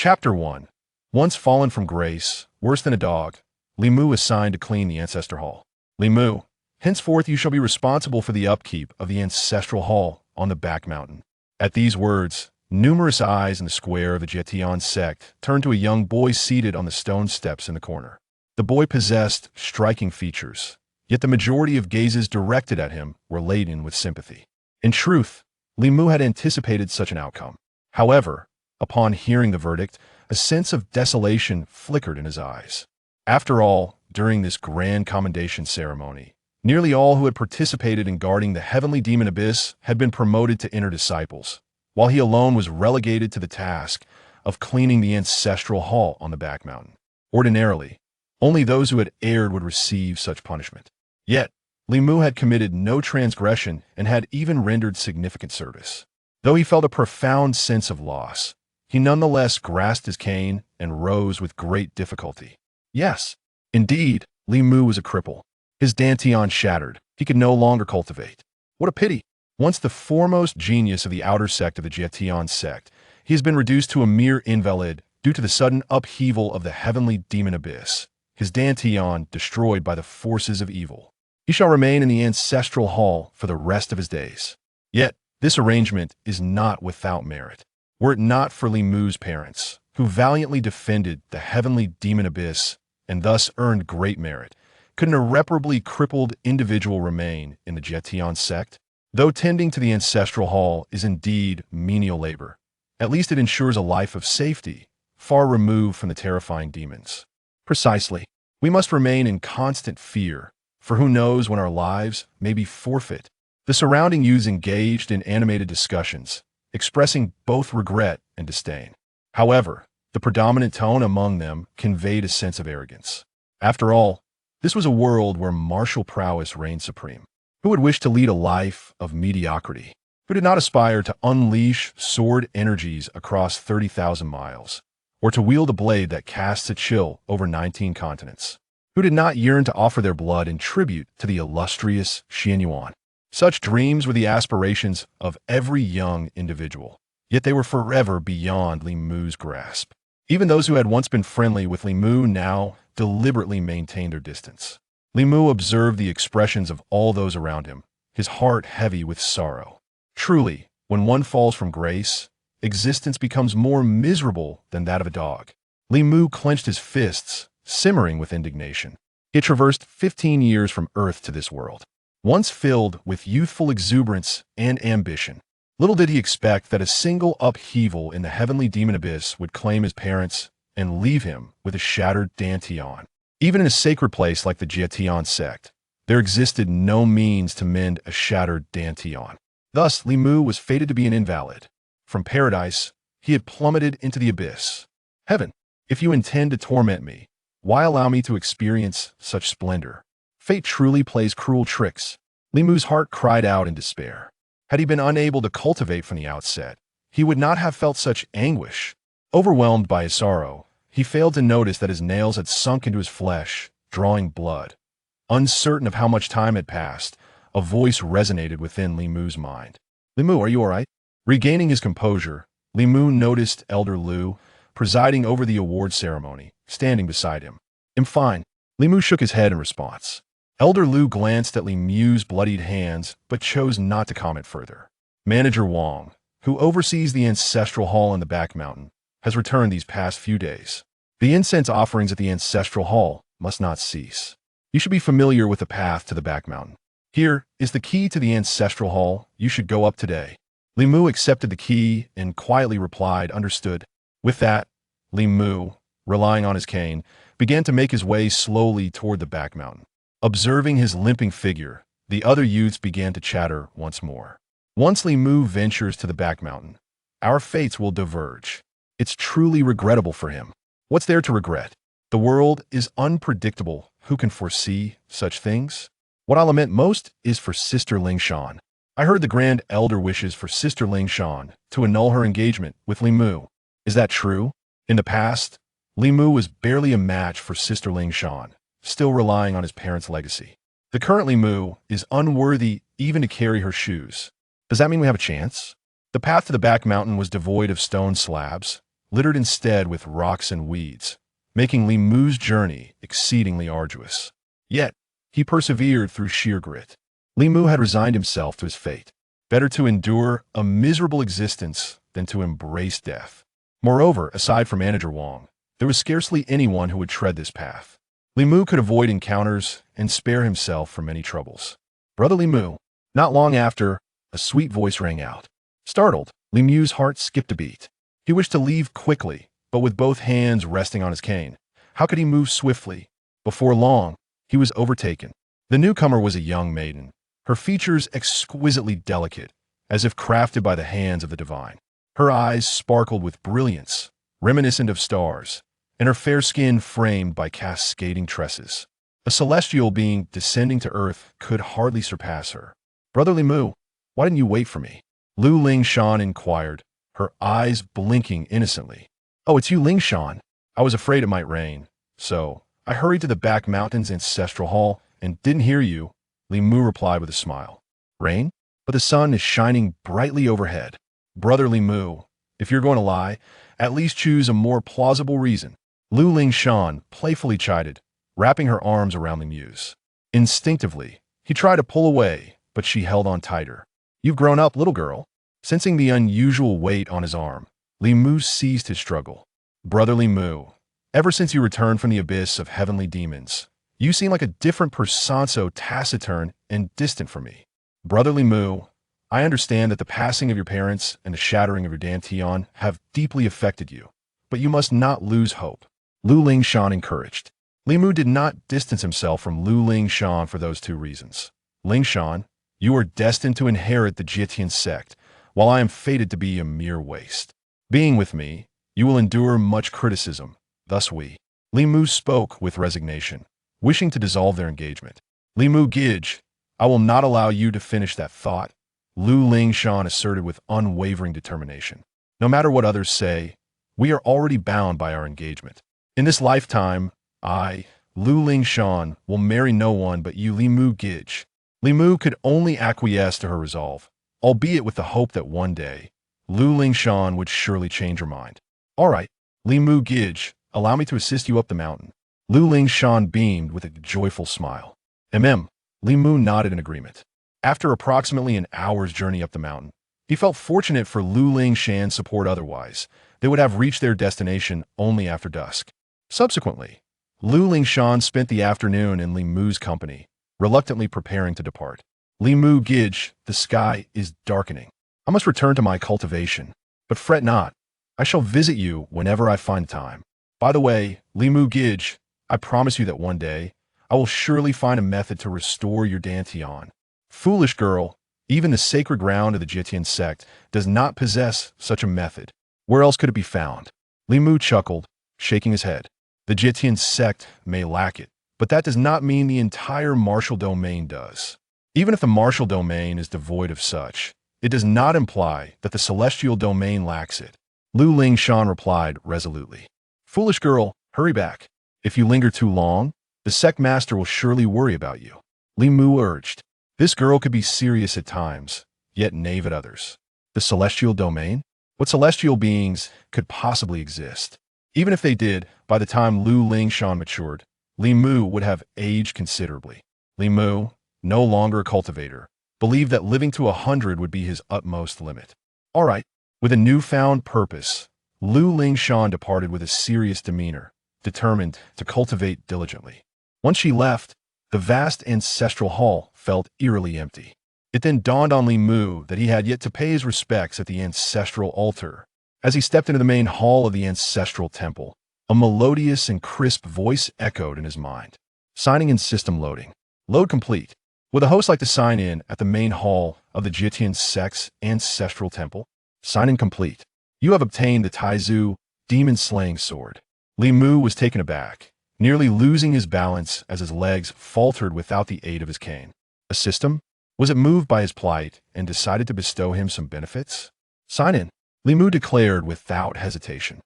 Chapter 1. Once fallen from grace, worse than a dog, Li Mu assigned to clean the ancestor hall. Li Mu, henceforth you shall be responsible for the upkeep of the ancestral hall on the back mountain. At these words, numerous eyes in the square of the Jietian sect turned to a young boy seated on the stone steps in the corner. The boy possessed striking features, yet the majority of gazes directed at him were laden with sympathy. In truth, Li Mu had anticipated such an outcome. However, upon hearing the verdict, a sense of desolation flickered in his eyes. After all, during this grand commendation ceremony, nearly all who had participated in guarding the heavenly demon abyss had been promoted to inner disciples, while he alone was relegated to the task of cleaning the ancestral hall on the back mountain. Ordinarily, only those who had erred would receive such punishment. Yet, Li Mu had committed no transgression and had even rendered significant service. Though he felt a profound sense of loss, he nonetheless grasped his cane and rose with great difficulty. Yes, indeed, Li Mu was a cripple. His dantian shattered. He could no longer cultivate. What a pity! Once the foremost genius of the outer sect of the Jietian sect, he has been reduced to a mere invalid due to the sudden upheaval of the heavenly demon abyss, his dantian destroyed by the forces of evil. He shall remain in the ancestral hall for the rest of his days. Yet, this arrangement is not without merit. Were it not for Li Mu's parents, who valiantly defended the heavenly demon abyss and thus earned great merit, could an irreparably crippled individual remain in the Jietian sect? Though tending to the ancestral hall is indeed menial labor, at least it ensures a life of safety, far removed from the terrifying demons. Precisely, we must remain in constant fear, for who knows when our lives may be forfeit. The surrounding youths engaged in animated discussions, expressing both regret and disdain. However, the predominant tone among them conveyed a sense of arrogance. After all, this was a world where martial prowess reigned supreme. Who would wish to lead a life of mediocrity? Who did not aspire to unleash sword energies across 30,000 miles, or to wield a blade that casts a chill over 19 continents? Who did not yearn to offer their blood in tribute to the illustrious Xianyuan? Such dreams were the aspirations of every young individual, yet they were forever beyond Li Mu's grasp. Even those who had once been friendly with Li Mu now deliberately maintained their distance. Li Mu observed the expressions of all those around him, his heart heavy with sorrow. Truly, when one falls from grace, existence becomes more miserable than that of a dog. Li Mu clenched his fists, simmering with indignation. He had traversed 15 years from Earth to this world, once filled with youthful exuberance and ambition. Little did he expect that a single upheaval in the heavenly demon abyss would claim his parents and leave him with a shattered dantian. Even in a sacred place like the Jietian sect, there existed no means to mend a shattered dantian. Thus, Li Mu was fated to be an invalid. From paradise, he had plummeted into the abyss. Heaven, if you intend to torment me, why allow me to experience such splendor? Fate truly plays cruel tricks. Li Mu's heart cried out in despair. Had he been unable to cultivate from the outset, he would not have felt such anguish. Overwhelmed by his sorrow, he failed to notice that his nails had sunk into his flesh, drawing blood. Uncertain of how much time had passed, a voice resonated within Li Mu's mind. Li Mu, are you all right? Regaining his composure, Li Mu noticed Elder Lu, presiding over the award ceremony, standing beside him. I'm fine. Li Mu shook his head in response. Elder Lu glanced at Li Mu's bloodied hands, but chose not to comment further. Manager Wang, who oversees the ancestral hall in the back mountain, has returned these past few days. The incense offerings at the ancestral hall must not cease. You should be familiar with the path to the back mountain. Here is the key to the ancestral hall. You should go up today. Li Mu accepted the key and quietly replied, understood. With that, Li Mu, relying on his cane, began to make his way slowly toward the back mountain. Observing his limping figure, the other youths began to chatter once more. Once Li Mu ventures to the back mountain, our fates will diverge. It's truly regrettable for him. What's there to regret? The world is unpredictable. Who can foresee such things? What I lament most is for Sister Ling Shan. I heard the Grand Elder wishes for Sister Ling Shan to annul her engagement with Li Mu. Is that true? In the past, Li Mu was barely a match for Sister Ling Shan, still relying on his parents' legacy. The current Li Mu is unworthy even to carry her shoes. Does that mean we have a chance? The path to the back mountain was devoid of stone slabs. littered instead with rocks and weeds, making Li Mu's journey exceedingly arduous. Yet, he persevered through sheer grit. Li Mu had resigned himself to his fate. Better to endure a miserable existence than to embrace death. Moreover, aside from Manager Wang, there was scarcely anyone who would tread this path. Li Mu could avoid encounters and spare himself from many troubles. Brother Li Mu. Not long after, a sweet voice rang out. Startled, Li Mu's heart skipped a beat. He wished to leave quickly, but with both hands resting on his cane. How could he move swiftly? Before long, he was overtaken. The newcomer was a young maiden, her features exquisitely delicate, as if crafted by the hands of the divine. Her eyes sparkled with brilliance, reminiscent of stars, and her fair skin framed by cascading tresses. A celestial being descending to earth could hardly surpass her. Brother Li Mu, why didn't you wait for me? Lu Lingshan inquired, her eyes blinking innocently. Oh, it's you, Lingshan. I was afraid it might rain, so I hurried to the back mountain's ancestral hall and didn't hear you, Li Mu replied with a smile. Rain? But the sun is shining brightly overhead. Brother Li Mu, if you're going to lie, at least choose a more plausible reason. Lu Lingshan playfully chided, wrapping her arms around Li Mu's. Instinctively, he tried to pull away, but she held on tighter. You've grown up, little girl. Sensing the unusual weight on his arm, Li Mu ceased his struggle. Brother Li Mu, ever since you returned from the abyss of heavenly demons, you seem like a different person, so taciturn and distant from me. Brother Li Mu, I understand that the passing of your parents and the shattering of your dantian have deeply affected you, but you must not lose hope. Lu Lingshan encouraged. Li Mu did not distance himself from Lu Lingshan for those two reasons. Lingshan, you are destined to inherit the Jietian sect, while I am fated to be a mere waste. Being with me, you will endure much criticism, thus we. Li Mu spoke with resignation, wishing to dissolve their engagement. Li Mu Gij, I will not allow you to finish that thought, Lu Lingshan asserted with unwavering determination. No matter what others say, we are already bound by our engagement. In this lifetime, I, Lu Lingshan, will marry no one but you, Li Mu Gij. Li Mu could only acquiesce to her resolve, albeit with the hope that one day, Lu Lingshan would surely change her mind. All right, Li Mu Gij, allow me to assist you up the mountain. Lu Lingshan beamed with a joyful smile. Li Mu nodded in agreement. After approximately an hour's journey up the mountain, he felt fortunate for Lu Lingshan's support. Otherwise, they would have reached their destination only after dusk. Subsequently, Lu Lingshan spent the afternoon in Li Mu's company, reluctantly preparing to depart. Li Mu Gij, the sky is darkening. I must return to my cultivation, but fret not. I shall visit you whenever I find time. By the way, Li Mu Gij, I promise you that one day, I will surely find a method to restore your dantian. Foolish girl, even the sacred ground of the Jietian sect does not possess such a method. Where else could it be found? Li Mu chuckled, shaking his head. The Jietian sect may lack it, but that does not mean the entire martial domain does. Even if the martial domain is devoid of such, it does not imply that the celestial domain lacks it. Lu Lingshan replied resolutely. Foolish girl, hurry back. If you linger too long, the sect master will surely worry about you. Li Mu urged. This girl could be serious at times, yet naive at others. The celestial domain? What celestial beings could possibly exist? Even if they did, by the time Lu Lingshan matured, Li Mu would have aged considerably. Li Mu, no longer a cultivator, believed that living to 100 would be his utmost limit. All right, with a newfound purpose, Lu Lingshan departed with a serious demeanor, determined to cultivate diligently. Once she left, the vast ancestral hall felt eerily empty. It then dawned on Li Mu that he had yet to pay his respects at the ancestral altar. As he stepped into the main hall of the ancestral temple, a melodious and crisp voice echoed in his mind. Signing in system loading. Load complete. Would the host like to sign in at the main hall of the Jietian sect's ancestral temple? Sign in complete. You have obtained the Taizu demon-slaying sword. Li Mu was taken aback, nearly losing his balance as his legs faltered without the aid of his cane. A system? Was it moved by his plight and decided to bestow him some benefits? Sign in, Li Mu declared without hesitation.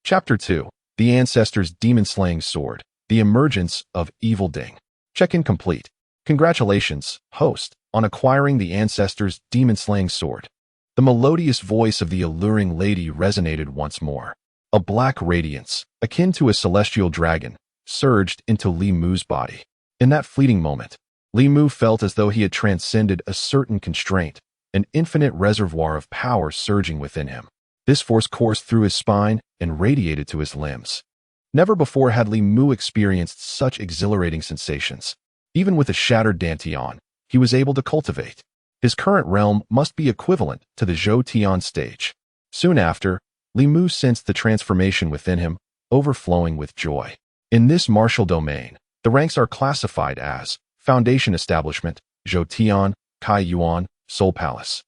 Chapter 2. The Ancestor's Demon-Slaying Sword. The Emergence of Evil Ding. Check-in complete. Congratulations, host, on acquiring the Ancestor's Demon-Slaying Sword. The melodious voice of the alluring lady resonated once more. A black radiance, akin to a celestial dragon, surged into Li Mu's body. In that fleeting moment, Li Mu felt as though he had transcended a certain constraint, an infinite reservoir of power surging within him. This force coursed through his spine and radiated to his limbs. Never before had Li Mu experienced such exhilarating sensations. Even with a shattered dantian, he was able to cultivate. His current realm must be equivalent to the Zhou Tian stage. Soon after, Li Mu sensed the transformation within him, overflowing with joy. In this martial domain, the ranks are classified as Foundation Establishment, Zhou Tian, Kai Yuan, Soul Palace,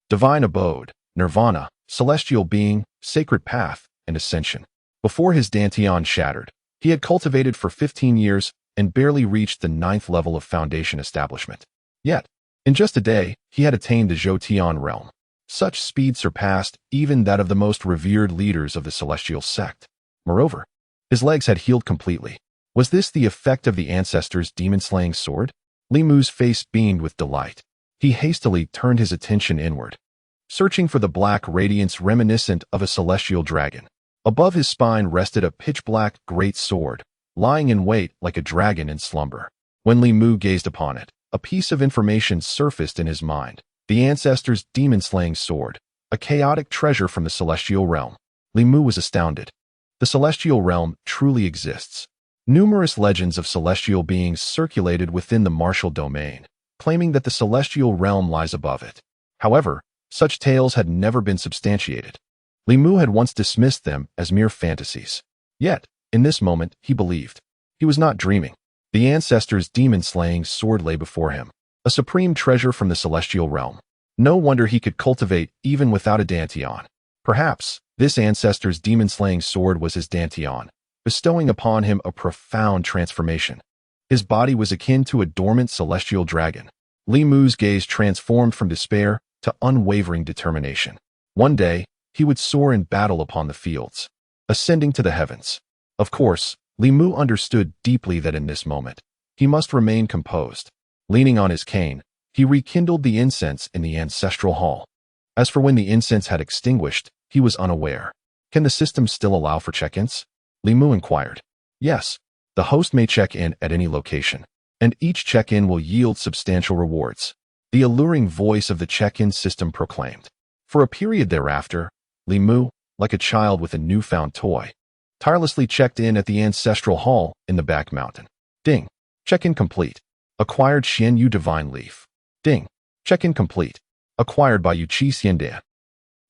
Divine Abode, Nirvana, Celestial Being, Sacred Path, and Ascension. Before his dantian shattered, he had cultivated for 15 years and barely reached the 9th level of Foundation Establishment. Yet, in just a day, he had attained the Zhou Tian realm. Such speed surpassed even that of the most revered leaders of the celestial sect. Moreover, his legs had healed completely. Was this the effect of the ancestors' demon-slaying sword? Li Mu's face beamed with delight. He hastily turned his attention inward, searching for the black radiance reminiscent of a celestial dragon. Above his spine rested a pitch-black great sword, lying in wait like a dragon in slumber. When Li Mu gazed upon it, a piece of information surfaced in his mind. The ancestors' demon-slaying sword, a chaotic treasure from the celestial realm. Li Mu was astounded. The celestial realm truly exists. Numerous legends of celestial beings circulated within the martial domain, claiming that the celestial realm lies above it. However, such tales had never been substantiated. Li Mu had once dismissed them as mere fantasies. Yet, in this moment, he believed. He was not dreaming. The ancestors' demon-slaying sword lay before him, a supreme treasure from the celestial realm. No wonder he could cultivate even without a dantian. Perhaps, this ancestor's demon-slaying sword was his dantian, bestowing upon him a profound transformation. His body was akin to a dormant celestial dragon. Li Mu's gaze transformed from despair to unwavering determination. One day, he would soar in battle upon the fields, ascending to the heavens. Of course, Li Mu understood deeply that in this moment, he must remain composed. Leaning on his cane, he rekindled the incense in the ancestral hall. As for when the incense had extinguished, he was unaware. Can the system still allow for check-ins? Li Mu inquired. Yes, the host may check in at any location, and each check-in will yield substantial rewards. The alluring voice of the check-in system proclaimed. For a period thereafter, Li Mu, like a child with a newfound toy, tirelessly checked in at the ancestral hall in the back mountain. Ding. Check-in complete. Acquired Xian Yu Divine Leaf. Ding. Check-in complete. Acquired by Yu Qi Xiandan.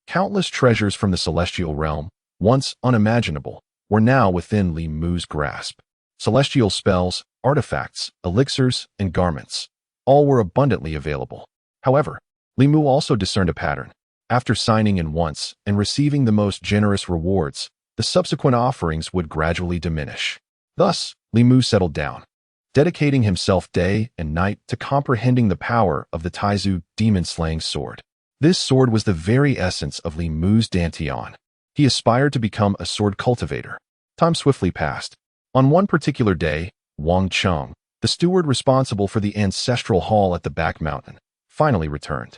Countless treasures from the celestial realm, once unimaginable, were now within Li Mu's grasp. Celestial spells, artifacts, elixirs, and garments. All were abundantly available. However, Li Mu also discerned a pattern. After signing in once and receiving the most generous rewards, the subsequent offerings would gradually diminish. Thus, Li Mu settled down, dedicating himself day and night to comprehending the power of the Taizu demon-slaying sword. This sword was the very essence of Li Mu's dantian. He aspired to become a sword cultivator. Time swiftly passed. On one particular day, Wang Cheng, the steward responsible for the ancestral hall at the back mountain, finally returned.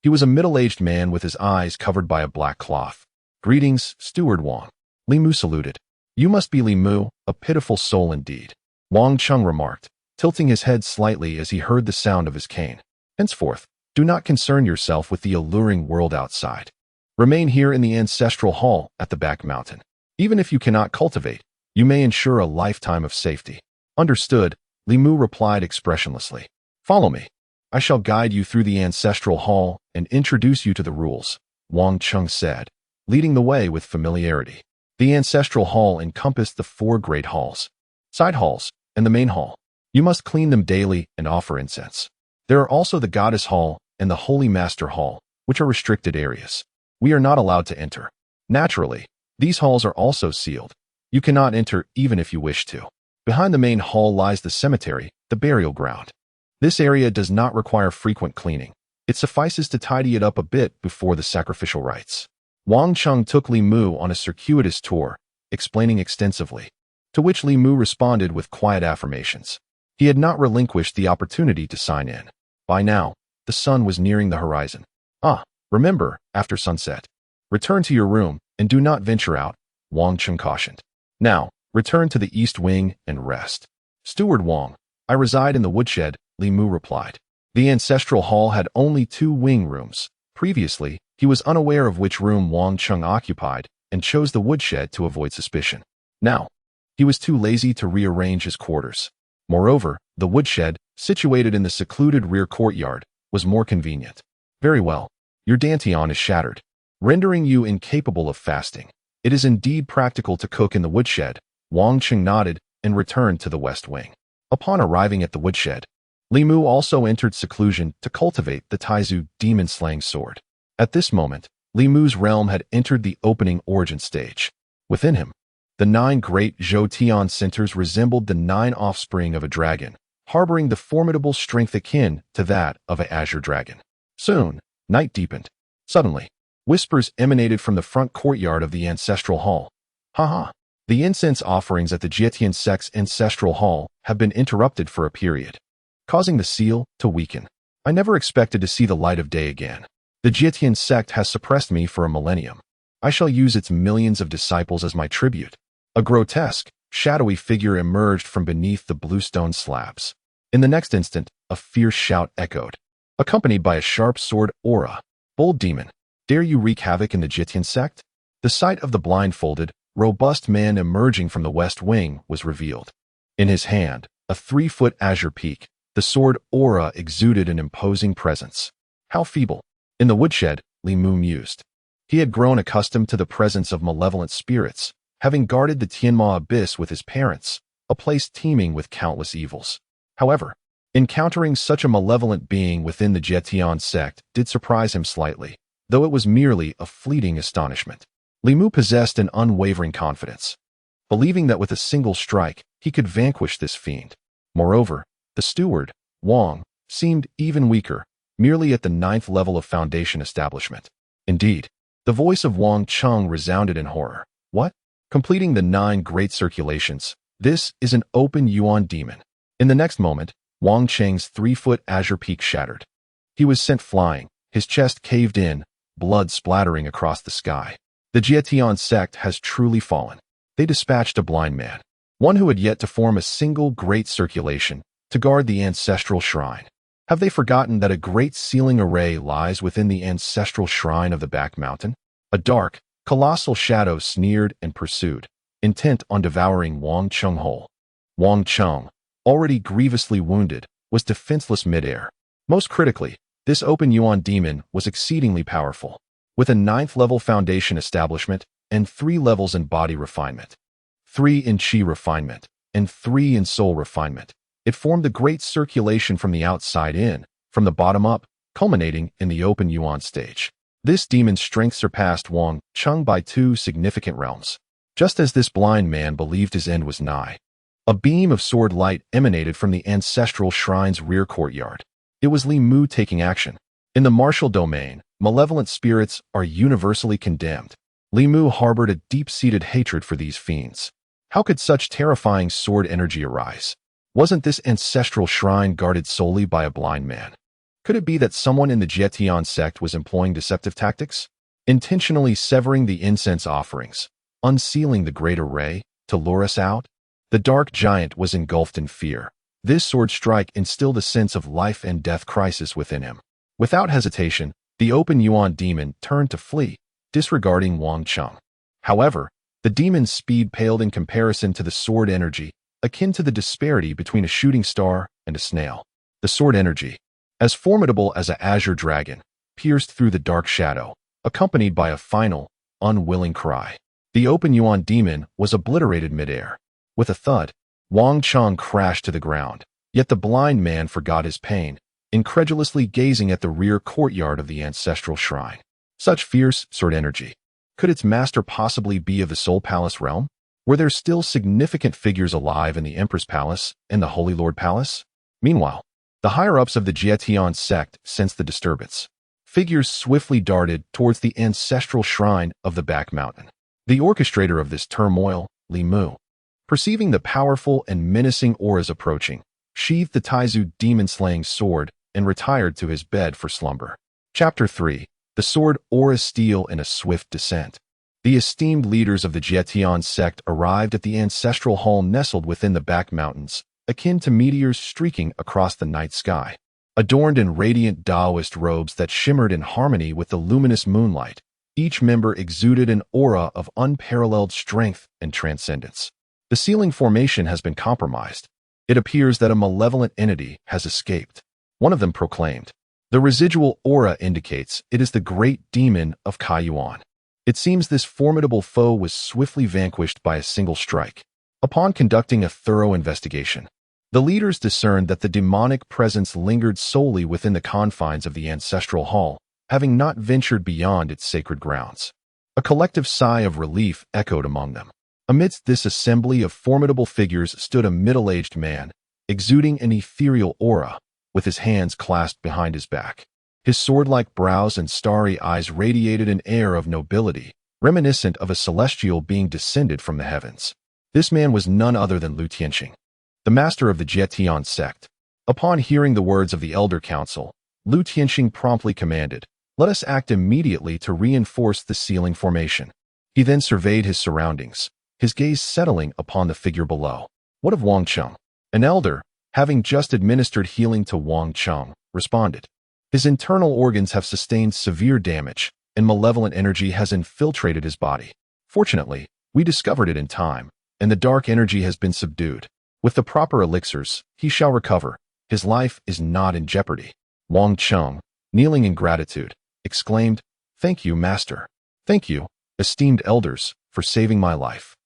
He was a middle-aged man with his eyes covered by a black cloth. Greetings, Steward Wang. Li Mu saluted. You must be Li Mu, a pitiful soul indeed. Wang Cheng remarked, tilting his head slightly as he heard the sound of his cane. Henceforth, do not concern yourself with the alluring world outside. Remain here in the ancestral hall at the back mountain. Even if you cannot cultivate, you may ensure a lifetime of safety. Understood, Li Mu replied expressionlessly. Follow me. I shall guide you through the ancestral hall and introduce you to the rules, Wang Cheng said, leading the way with familiarity. The ancestral hall encompassed the 4 great halls, side halls, and the main hall. You must clean them daily and offer incense. There are also the Goddess Hall and the Holy Master Hall, which are restricted areas. We are not allowed to enter. Naturally, these halls are also sealed. You cannot enter even if you wish to. Behind the main hall lies the cemetery, the burial ground. This area does not require frequent cleaning. It suffices to tidy it up a bit before the sacrificial rites. Wang Cheng took Li Mu on a circuitous tour, explaining extensively, to which Li Mu responded with quiet affirmations. He had not relinquished the opportunity to sign in. By now, the sun was nearing the horizon. Remember, after sunset, return to your room and do not venture out, Wang Cheng cautioned. Now, return to the east wing and rest. Steward Wang, I reside in the woodshed, Li Mu replied. The ancestral hall had only 2 wing rooms. Previously, he was unaware of which room Wang Cheng occupied and chose the woodshed to avoid suspicion. Now, he was too lazy to rearrange his quarters. Moreover, the woodshed, situated in the secluded rear courtyard, was more convenient. Very well, your dantian is shattered, rendering you incapable of fasting. It is indeed practical to cook in the woodshed. Wang Cheng nodded and returned to the west wing. Upon arriving at the woodshed, Li Mu also entered seclusion to cultivate the Taizu demon-slaying sword. At this moment, Li Mu's realm had entered the opening origin stage. Within him, the 9 great Zhou centers resembled the 9 offspring of a dragon, harboring the formidable strength akin to that of an azure dragon. Soon, night deepened. Suddenly, whispers emanated from the front courtyard of the ancestral hall. Haha. The incense offerings at the Jietian sect's ancestral hall have been interrupted for a period, causing the seal to weaken. I never expected to see the light of day again. The Jietian sect has suppressed me for a millennium. I shall use its millions of disciples as my tribute. A grotesque, shadowy figure emerged from beneath the bluestone slabs. In the next instant, a fierce shout echoed, accompanied by a sharp sword aura. Bold demon, dare you wreak havoc in the Jietian sect? The sight of the blindfolded, robust man emerging from the west wing was revealed. In his hand, a 3-foot azure peak, the sword aura exuded an imposing presence. How feeble. In the woodshed, Li Mu mused. He had grown accustomed to the presence of malevolent spirits, having guarded the Tianma Abyss with his parents, a place teeming with countless evils. However, encountering such a malevolent being within the Jietian sect did surprise him slightly, though it was merely a fleeting astonishment. Li Mu possessed an unwavering confidence, believing that with a single strike, he could vanquish this fiend. Moreover, the steward, Wang, seemed even weaker, merely at the 9th level of foundation establishment. Indeed, the voice of Wang Cheng resounded in horror. What? Completing the 9 great circulations, this is an open yuan demon. In the next moment, Wang Cheng's 3-foot azure peak shattered. He was sent flying, his chest caved in, blood splattering across the sky. The Jietian sect has truly fallen. They dispatched a blind man, one who had yet to form a single great circulation, to guard the ancestral shrine. Have they forgotten that a great sealing array lies within the ancestral shrine of the back mountain? A dark, colossal shadow sneered and pursued, intent on devouring Wang Cheng whole. Wang Cheng, already grievously wounded, was defenseless midair. Most critically, this open yuan demon was exceedingly powerful, with a 9th level foundation establishment and 3 levels in body refinement, 3 in chi refinement, and 3 in soul refinement. It formed the great circulation from the outside in, from the bottom up, culminating in the open yuan stage. This demon's strength surpassed Wang Cheng by 2 significant realms. Just as this blind man believed his end was nigh, a beam of sword light emanated from the ancestral shrine's rear courtyard. It was Li Mu taking action. In the martial domain, malevolent spirits are universally condemned. Li Mu harbored a deep-seated hatred for these fiends. How could such terrifying sword energy arise? Wasn't this ancestral shrine guarded solely by a blind man? Could it be that someone in the Jietian sect was employing deceptive tactics, intentionally severing the incense offerings, unsealing the great array, to lure us out? The dark giant was engulfed in fear. This sword strike instilled a sense of life and death crisis within him. Without hesitation, the open yuan demon turned to flee, disregarding Wang Cheng. However, the demon's speed paled in comparison to the sword energy, akin to the disparity between a shooting star and a snail. The sword energy, as formidable as an azure dragon, pierced through the dark shadow, accompanied by a final, unwilling cry. The open yuan demon was obliterated midair. With a thud, Wang Cheng crashed to the ground, yet the blind man forgot his pain, incredulously gazing at the rear courtyard of the ancestral shrine. Such fierce sword energy. Could its master possibly be of the Soul Palace realm? Were there still significant figures alive in the Empress Palace and the Holy Lord Palace? Meanwhile, the higher-ups of the Jietian sect sensed the disturbance. Figures swiftly darted towards the ancestral shrine of the back mountain. The orchestrator of this turmoil, Li Mu, perceiving the powerful and menacing auras approaching, sheathed the Taizu demon-slaying sword and retired to his bed for slumber. Chapter 3. The sword aura steal in a swift descent. The esteemed leaders of the Jietian sect arrived at the ancestral hall nestled within the back mountains, akin to meteors streaking across the night sky. Adorned in radiant Taoist robes that shimmered in harmony with the luminous moonlight, each member exuded an aura of unparalleled strength and transcendence. The ceiling formation has been compromised. It appears that a malevolent entity has escaped. One of them proclaimed. The residual aura indicates it is the great demon of Kaiyuan. It seems this formidable foe was swiftly vanquished by a single strike. Upon conducting a thorough investigation, the leaders discerned that the demonic presence lingered solely within the confines of the ancestral hall, having not ventured beyond its sacred grounds. A collective sigh of relief echoed among them. Amidst this assembly of formidable figures stood a middle-aged man, exuding an ethereal aura, with his hands clasped behind his back. His sword-like brows and starry eyes radiated an air of nobility, reminiscent of a celestial being descended from the heavens. This man was none other than Lu Tianqing, the master of the Jietian sect. Upon hearing the words of the Elder Council, Lu Tianqing promptly commanded, "Let us act immediately to reinforce the ceiling formation." He then surveyed his surroundings, his gaze settling upon the figure below. What of Wang Cheng? An elder, having just administered healing to Wang Cheng, responded. His internal organs have sustained severe damage, and malevolent energy has infiltrated his body. Fortunately, we discovered it in time, and the dark energy has been subdued. With the proper elixirs, he shall recover. His life is not in jeopardy. Wang Cheng, kneeling in gratitude, exclaimed, "Thank you, Master. Thank you, esteemed elders, for saving my life."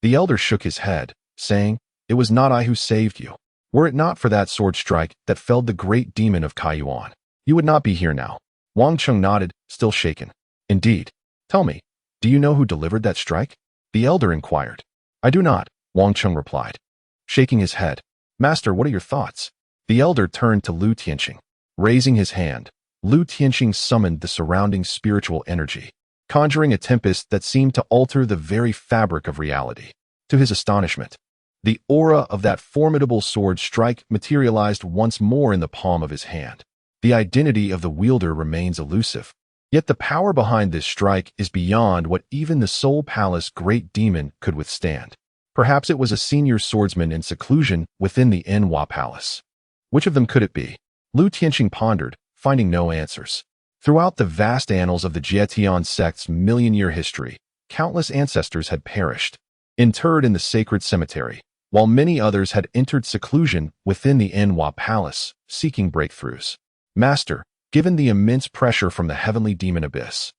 The elder shook his head, saying, "It was not I who saved you. Were it not for that sword strike that felled the great demon of Kaiyuan, you would not be here now." Wang Cheng nodded, still shaken. "Indeed. Tell me, do you know who delivered that strike?" the elder inquired. "I do not," Wang Cheng replied, shaking his head. "Master, what are your thoughts?" The elder turned to Lu Tianqing. Raising his hand, Lu Tianqing summoned the surrounding spiritual energy, conjuring a tempest that seemed to alter the very fabric of reality. To his astonishment, the aura of that formidable sword strike materialized once more in the palm of his hand. The identity of the wielder remains elusive, yet the power behind this strike is beyond what even the Soul Palace great demon could withstand. Perhaps it was a senior swordsman in seclusion within the Enhua Palace. Which of them could it be? Lu Tianqing pondered, finding no answers. Throughout the vast annals of the Jietian sect's million-year history, countless ancestors had perished, interred in the sacred cemetery, while many others had entered seclusion within the Enhua Palace, seeking breakthroughs. Master, given the immense pressure from the heavenly demon abyss,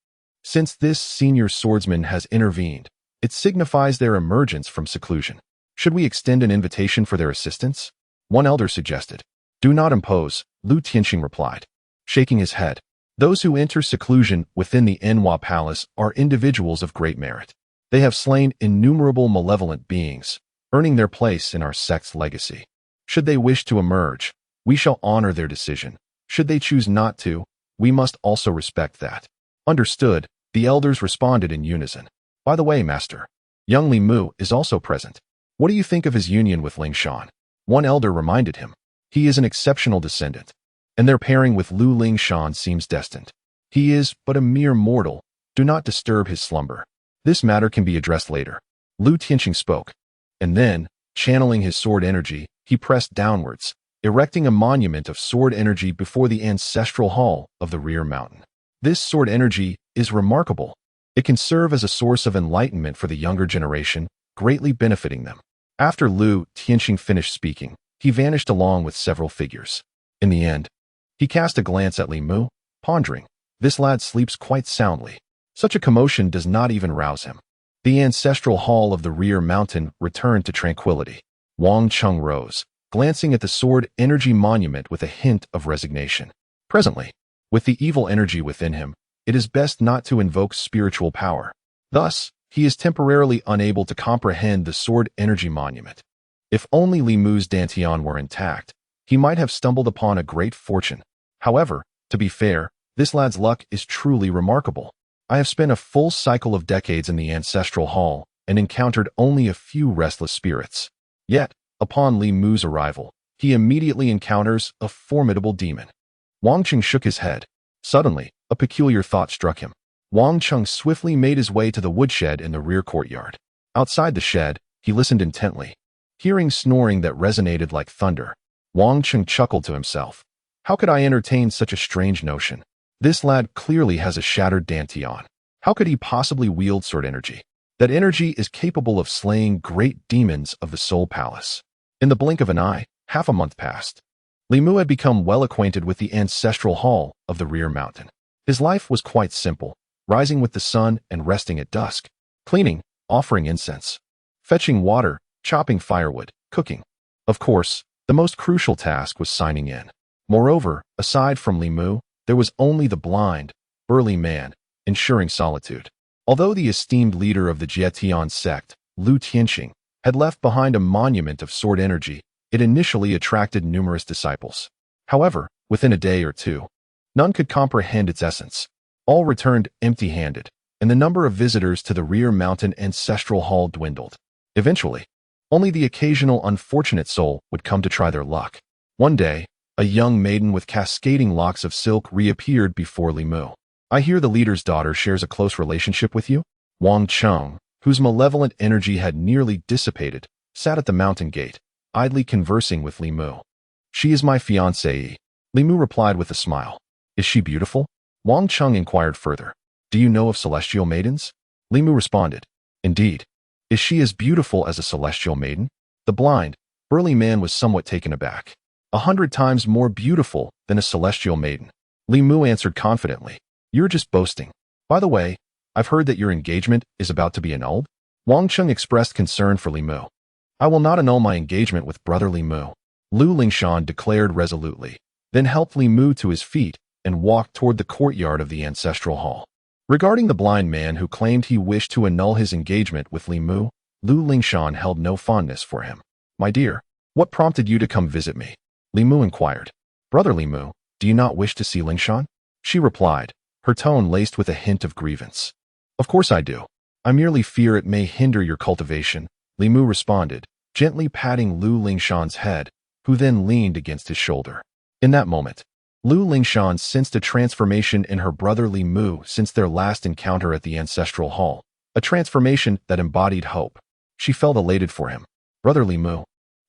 since this senior swordsman has intervened, it signifies their emergence from seclusion. Should we extend an invitation for their assistance? One elder suggested. "Do not impose," Lu Tianqing replied, shaking his head. "Those who enter seclusion within the Enhua Palace are individuals of great merit. They have slain innumerable malevolent beings, earning their place in our sect's legacy. Should they wish to emerge, we shall honor their decision. Should they choose not to, we must also respect that." Understood, the elders responded in unison. "By the way, Master, young Li Mu is also present. What do you think of his union with Ling Shan?" One elder reminded him. "He is an exceptional descendant, and their pairing with Lu Ling Shan seems destined. He is but a mere mortal. Do not disturb his slumber. This matter can be addressed later." Lu Tianqing spoke, and then, channeling his sword energy, he pressed downwards, erecting a monument of sword energy before the ancestral hall of the rear mountain. This sword energy is remarkable. It can serve as a source of enlightenment for the younger generation, greatly benefiting them. After Lu Tianqing finished speaking, he vanished along with several figures. In the end, he cast a glance at Li Mu, pondering, "This lad sleeps quite soundly. Such a commotion does not even rouse him." The ancestral hall of the rear mountain returned to tranquility. Wang Cheng rose, glancing at the sword energy monument with a hint of resignation. Presently, with the evil energy within him, it is best not to invoke spiritual power. Thus, he is temporarily unable to comprehend the sword energy monument. If only Li Mu's dantian were intact, he might have stumbled upon a great fortune. However, to be fair, this lad's luck is truly remarkable. I have spent a full cycle of decades in the ancestral hall and encountered only a few restless spirits. Yet, upon Li Mu's arrival, he immediately encounters a formidable demon. Wang Qing shook his head. Suddenly, a peculiar thought struck him. Wang Chung swiftly made his way to the woodshed in the rear courtyard. Outside the shed, he listened intently. Hearing snoring that resonated like thunder, Wang Chung chuckled to himself. How could I entertain such a strange notion? This lad clearly has a shattered dantian. How could he possibly wield sword energy? That energy is capable of slaying great demons of the Soul Palace. In the blink of an eye, half a month passed. Li Mu had become well acquainted with the ancestral hall of the rear mountain. His life was quite simple, rising with the sun and resting at dusk, cleaning, offering incense, fetching water, chopping firewood, cooking. Of course, the most crucial task was signing in. Moreover, aside from Li Mu, there was only the blind, burly man, ensuring solitude. Although the esteemed leader of the Jietian sect, Lu Tianqing, had left behind a monument of sword energy, it initially attracted numerous disciples. However, within a day or two, none could comprehend its essence. All returned empty-handed, and the number of visitors to the rear mountain ancestral hall dwindled. Eventually, only the occasional unfortunate soul would come to try their luck. One day, a young maiden with cascading locks of silk reappeared before Li Mu. I hear the leader's daughter shares a close relationship with you? Wang Chung, whose malevolent energy had nearly dissipated, sat at the mountain gate, idly conversing with Li Mu. She is my fiancée, Li Mu replied with a smile. Is she beautiful? Wang Chung inquired further. Do you know of celestial maidens? Li Mu responded. Indeed. Is she as beautiful as a celestial maiden? The blind, burly man was somewhat taken aback. 100 times more beautiful than a celestial maiden. Li Mu answered confidently. You're just boasting. By the way, I've heard that your engagement is about to be annulled. Wang Chung expressed concern for Li Mu. I will not annul my engagement with brother Li Mu, Lu Lingshan declared resolutely, then helped Li Mu to his feet and walked toward the courtyard of the ancestral hall. Regarding the blind man who claimed he wished to annul his engagement with Li Mu, Lu Lingshan held no fondness for him. My dear, what prompted you to come visit me? Li Mu inquired. Brother Li Mu, do you not wish to see Lingshan? She replied, her tone laced with a hint of grievance. Of course I do. I merely fear it may hinder your cultivation, Li Mu responded, gently patting Lu Lingshan's head, who then leaned against his shoulder. In that moment, Lu Lingshan sensed a transformation in her brother Li Mu since their last encounter at the ancestral hall, a transformation that embodied hope. She felt elated for him. Brother Li Mu,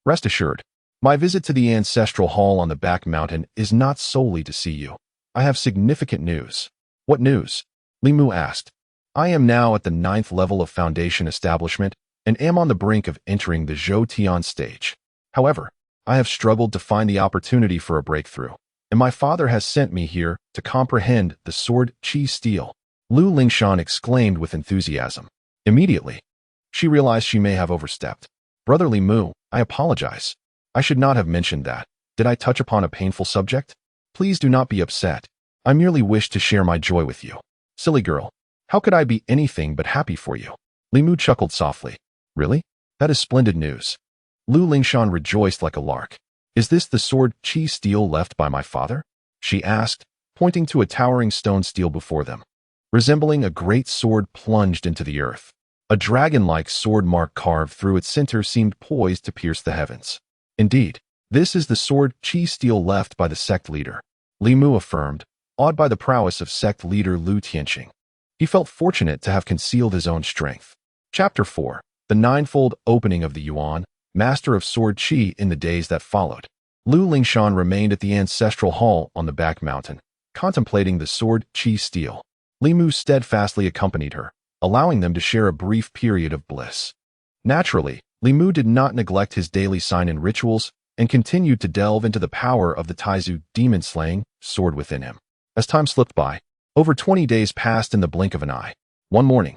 rest assured, my visit to the ancestral hall on the back mountain is not solely to see you. I have significant news. What news? Li Mu asked. I am now at the 9th level of foundation establishment and am on the brink of entering the Zhou Tian stage. However, I have struggled to find the opportunity for a breakthrough, and my father has sent me here to comprehend the sword Qi steel. Lu Lingshan exclaimed with enthusiasm. Immediately, she realized she may have overstepped. Brother Li Mu, I apologize. I should not have mentioned that. Did I touch upon a painful subject? Please do not be upset. I merely wish to share my joy with you. Silly girl, how could I be anything but happy for you? Li Mu chuckled softly. Really? That is splendid news. Lu Lingshan rejoiced like a lark. Is this the sword Qi steel left by my father? She asked, pointing to a towering stone stele before them. Resembling a great sword plunged into the earth. A dragon-like sword mark carved through its center seemed poised to pierce the heavens. Indeed, this is the sword Qi steel left by the sect leader, Li Mu affirmed, awed by the prowess of sect leader Lu Tianqing. He felt fortunate to have concealed his own strength. Chapter 4. The Ninefold Opening of the Yuan, Master of Sword Qi in the days that followed. Lu Lingshan remained at the ancestral hall on the back mountain, contemplating the sword Qi steel. Li Mu steadfastly accompanied her, allowing them to share a brief period of bliss. Naturally, Li Mu did not neglect his daily sign-in rituals and continued to delve into the power of the Taizu demon-slaying sword within him. As time slipped by, over 20 days passed in the blink of an eye. One morning,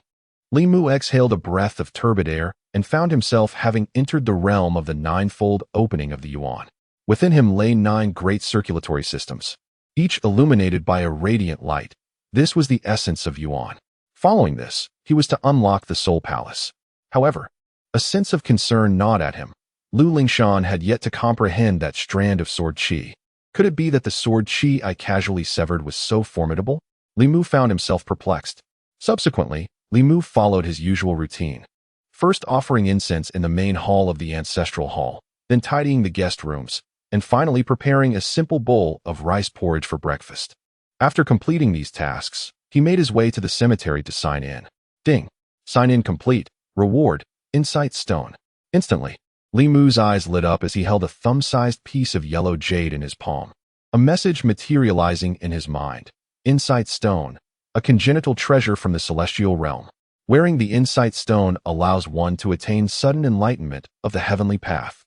Li Mu exhaled a breath of turbid air and found himself having entered the realm of the ninefold opening of the Yuan. Within him lay 9 great circulatory systems, each illuminated by a radiant light. This was the essence of Yuan. Following this, he was to unlock the Soul Palace. However, a sense of concern gnawed at him. Lu Lingshan had yet to comprehend that strand of sword Qi. Could it be that the sword Qi I casually severed was so formidable? Li Mu found himself perplexed. Subsequently, Li Mu followed his usual routine. First offering incense in the main hall of the ancestral hall, then tidying the guest rooms, and finally preparing a simple bowl of rice porridge for breakfast. After completing these tasks, He made his way to the cemetery to sign in. Ding. Sign in complete. Reward. Insight stone. Instantly, Li Mu's eyes lit up as he held a thumb-sized piece of yellow jade in his palm. A message materializing in his mind. Insight stone. A congenital treasure from the celestial realm. Wearing the insight stone allows one to attain sudden enlightenment of the heavenly path.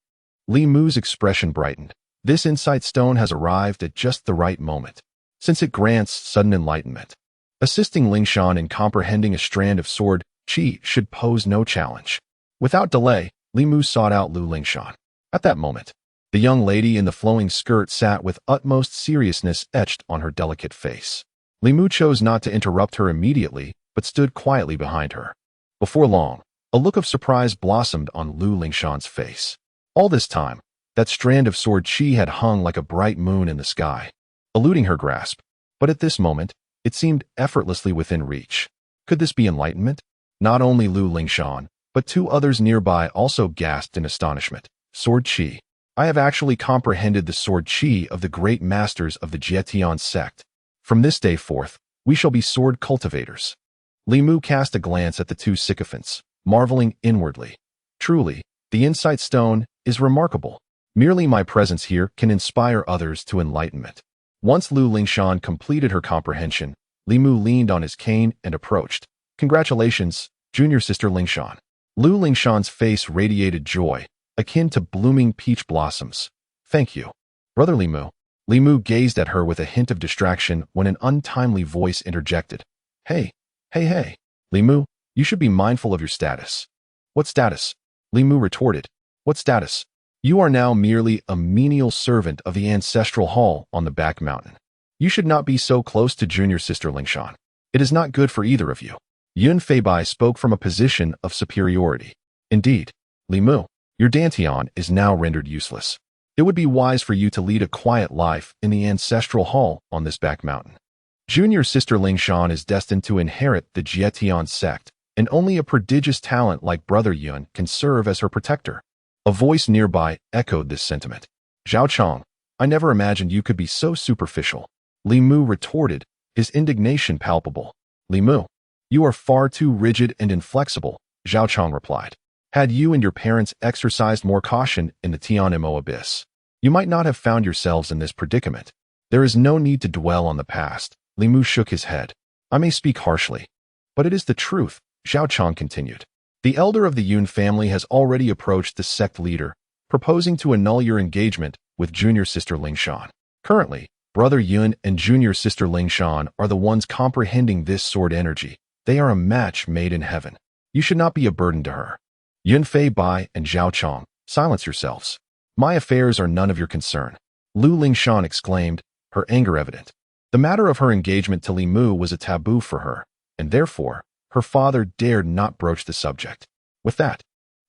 Li Mu's expression brightened. This insight stone has arrived at just the right moment, since it grants sudden enlightenment. Assisting Lingshan in comprehending a strand of sword qi should pose no challenge. Without delay, Li Mu sought out Lu Lingshan. At that moment, the young lady in the flowing skirt sat with utmost seriousness etched on her delicate face. Li Mu chose not to interrupt her immediately, but stood quietly behind her. Before long, a look of surprise blossomed on Lu Lingshan's face. All this time, that strand of sword qi had hung like a bright moon in the sky, eluding her grasp. But at this moment, it seemed effortlessly within reach. Could this be enlightenment? Not only Lu Lingshan, but two others nearby also gasped in astonishment. Sword qi. I have actually comprehended the sword qi of the great masters of the Jietian sect. From this day forth, we shall be sword cultivators. Li Mu cast a glance at the two sycophants, marveling inwardly. Truly, the insight stone is remarkable. Merely my presence here can inspire others to enlightenment. Once Lu Lingshan completed her comprehension, Li Mu leaned on his cane and approached. Congratulations, junior sister Lingshan. Lu Lingshan's face radiated joy, akin to blooming peach blossoms. Thank you, brother Li Mu. Li Mu gazed at her with a hint of distraction when an untimely voice interjected. Hey. Li Mu, you should be mindful of your status. What status? Li Mu retorted. What status? You are now merely a menial servant of the ancestral hall on the back mountain. You should not be so close to junior sister Lingshan. It is not good for either of you. Yun Feibai spoke from a position of superiority. Indeed, Li Mu, your dantian is now rendered useless. It would be wise for you to lead a quiet life in the ancestral hall on this back mountain. Junior sister Lingshan is destined to inherit the Jietian sect, and only a prodigious talent like brother Yun can serve as her protector. A voice nearby echoed this sentiment. Zhao Chong, I never imagined you could be so superficial. Li Mu retorted, his indignation palpable. Li Mu, you are far too rigid and inflexible, Zhao Chong replied. Had you and your parents exercised more caution in the Tianmo abyss, you might not have found yourselves in this predicament. There is no need to dwell on the past. Li Mu shook his head. I may speak harshly, but it is the truth, Zhao Chong continued. The elder of the Yun family has already approached the sect leader, proposing to annul your engagement with junior sister Lingshan. Currently, brother Yun and junior sister Lingshan are the ones comprehending this sword energy. They are a match made in heaven. You should not be a burden to her. Yun Feibai and Zhao Chong, silence yourselves. My affairs are none of your concern. Lu Lingshan exclaimed, her anger evident. The matter of her engagement to Li Mu was a taboo for her, and therefore, her father dared not broach the subject. With that,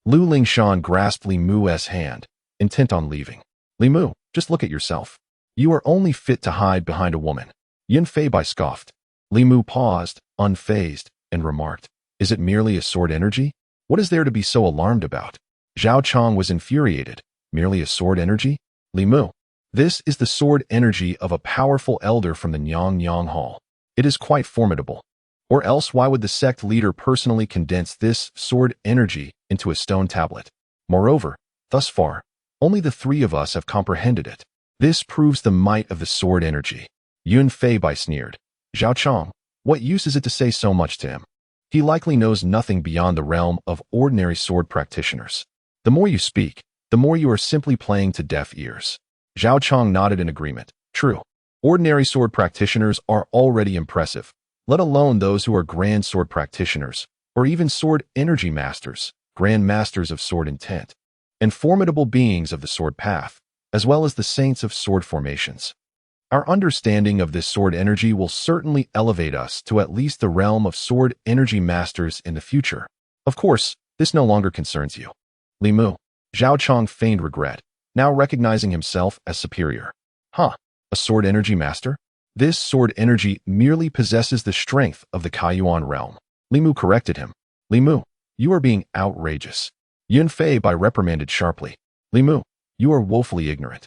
Lu Lingshan grasped Li Mu's hand, intent on leaving. Li Mu, just look at yourself. You are only fit to hide behind a woman. Yun Feibai scoffed. Li Mu paused, unfazed, and remarked, is it merely a sword energy? What is there to be so alarmed about? Zhao Chong was infuriated. Merely a sword energy? Li Mu, this is the sword energy of a powerful elder from the Nyang Hall. It is quite formidable. Or else why would the sect leader personally condense this sword energy into a stone tablet? Moreover, thus far, only the three of us have comprehended it. This proves the might of the sword energy. Yun Feibai sneered. Zhao Chong, what use is it to say so much to him? He likely knows nothing beyond the realm of ordinary sword practitioners. The more you speak, the more you are simply playing to deaf ears. Zhao Chong nodded in agreement. True. Ordinary sword practitioners are already impressive, let alone those who are grand sword practitioners, or even sword energy masters, grand masters of sword intent, and formidable beings of the sword path, as well as the saints of sword formations. Our understanding of this sword energy will certainly elevate us to at least the realm of sword energy masters in the future. Of course, this no longer concerns you. Li Mu. Zhao Chong feigned regret, now recognizing himself as superior. A sword energy master? This sword energy merely possesses the strength of the Kaiyuan realm. Li Mu corrected him. Li Mu, you are being outrageous. Yun Feibai reprimanded sharply. Li Mu, you are woefully ignorant.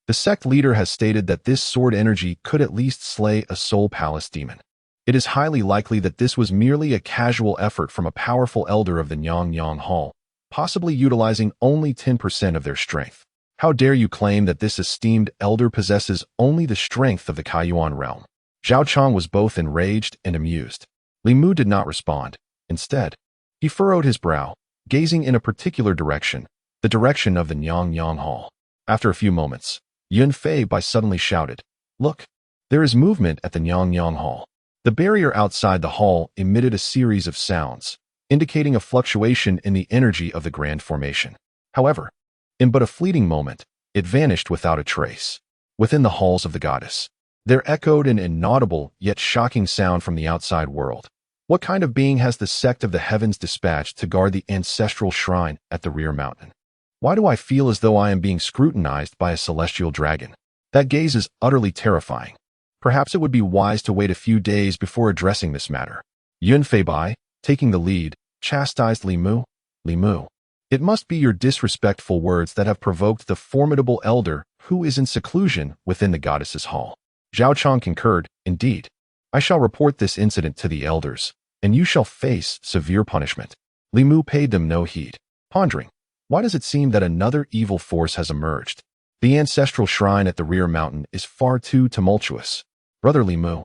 The sect leader has stated that this sword energy could at least slay a soul palace demon. It is highly likely that this was merely a casual effort from a powerful elder of the Nyang Hall, possibly utilizing only 10% of their strength. How dare you claim that this esteemed elder possesses only the strength of the Kaiyuan realm? Zhao Chang was both enraged and amused. Li Mu did not respond. Instead, he furrowed his brow, gazing in a particular direction, the direction of the Nyang Hall. After a few moments, Yun Fei Bai suddenly shouted, "Look! There is movement at the Nyang Hall." The barrier outside the hall emitted a series of sounds, indicating a fluctuation in the energy of the grand formation. However, in but a fleeting moment, it vanished without a trace. Within the halls of the goddess, there echoed an inaudible yet shocking sound from the outside world. What kind of being has the sect of the heavens dispatched to guard the ancestral shrine at the rear mountain? Why do I feel as though I am being scrutinized by a celestial dragon? That gaze is utterly terrifying. Perhaps it would be wise to wait a few days before addressing this matter. Yun Fei Bai, taking the lead, chastised Li Mu. Li Mu, it must be your disrespectful words that have provoked the formidable elder who is in seclusion within the goddess's hall. Zhao Chang concurred, "Indeed, I shall report this incident to the elders, and you shall face severe punishment." Li Mu paid them no heed, pondering, why does it seem that another evil force has emerged? The ancestral shrine at the rear mountain is far too tumultuous. Brother Li Mu,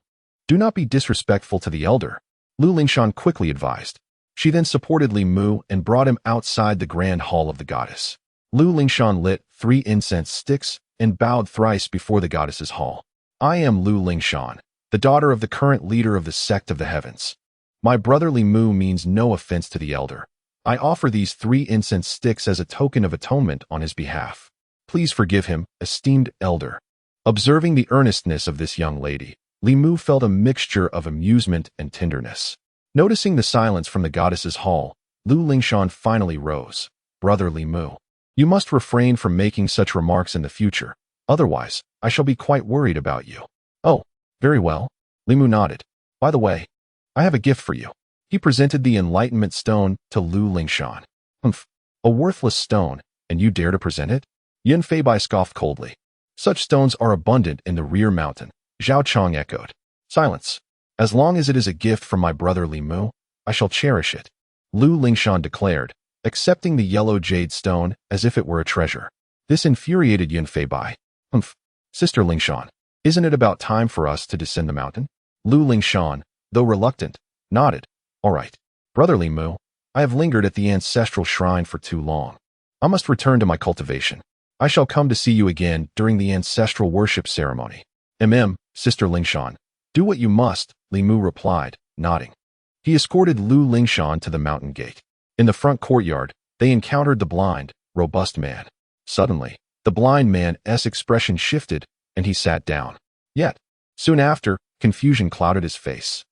do not be disrespectful to the elder, Lu Lingshan quickly advised. She then supported Li Mu and brought him outside the grand hall of the goddess. Lu Lingshan lit 3 incense sticks and bowed thrice before the goddess's hall. "I am Lu Lingshan, the daughter of the current leader of the sect of the heavens. My brother Li Mu means no offense to the elder. I offer these 3 incense sticks as a token of atonement on his behalf. Please forgive him, esteemed elder." Observing the earnestness of this young lady, Li Mu felt a mixture of amusement and tenderness. Noticing the silence from the goddess's hall, Lu Lingshan finally rose. "Brother Li Mu, you must refrain from making such remarks in the future. Otherwise, I shall be quite worried about you." "Oh, very well." Li Mu nodded. "By the way, I have a gift for you." He presented the enlightenment stone to Lu Lingshan. "Humph, a worthless stone, and you dare to present it?" Yun Fei Bai scoffed coldly. "Such stones are abundant in the rear mountain," Zhao Chang echoed. "Silence. As long as it is a gift from my brother Li Mu, I shall cherish it," Lu Lingshan declared, accepting the yellow jade stone as if it were a treasure. This infuriated Yun Fei Bai. "Humph, Sister Lingshan, isn't it about time for us to descend the mountain?" Lu Lingshan, though reluctant, nodded. "All right. Brother Li Mu, I have lingered at the ancestral shrine for too long. I must return to my cultivation. I shall come to see you again during the ancestral worship ceremony." Sister Lingshan, do what you must," Li Mu replied, nodding. He escorted Lu Lingshan to the mountain gate. In the front courtyard, they encountered the blind, robust man. Suddenly, the blind man's expression shifted, and he sat down. Yet, soon after, confusion clouded his face.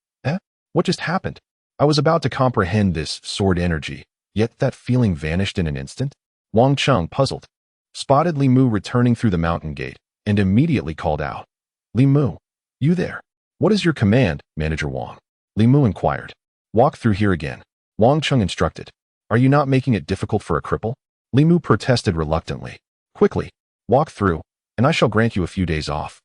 What just happened? I was about to comprehend this sword energy, yet that feeling vanished in an instant. Wang Cheng, puzzled, spotted Li Mu returning through the mountain gate, and immediately called out, "Li Mu, you there? What is your command, Manager Wang?" Li Mu inquired. "Walk through here again," Wang Cheng instructed. "Are you not making it difficult for a cripple?" Li Mu protested reluctantly. "Quickly, walk through, and I shall grant you a few days off."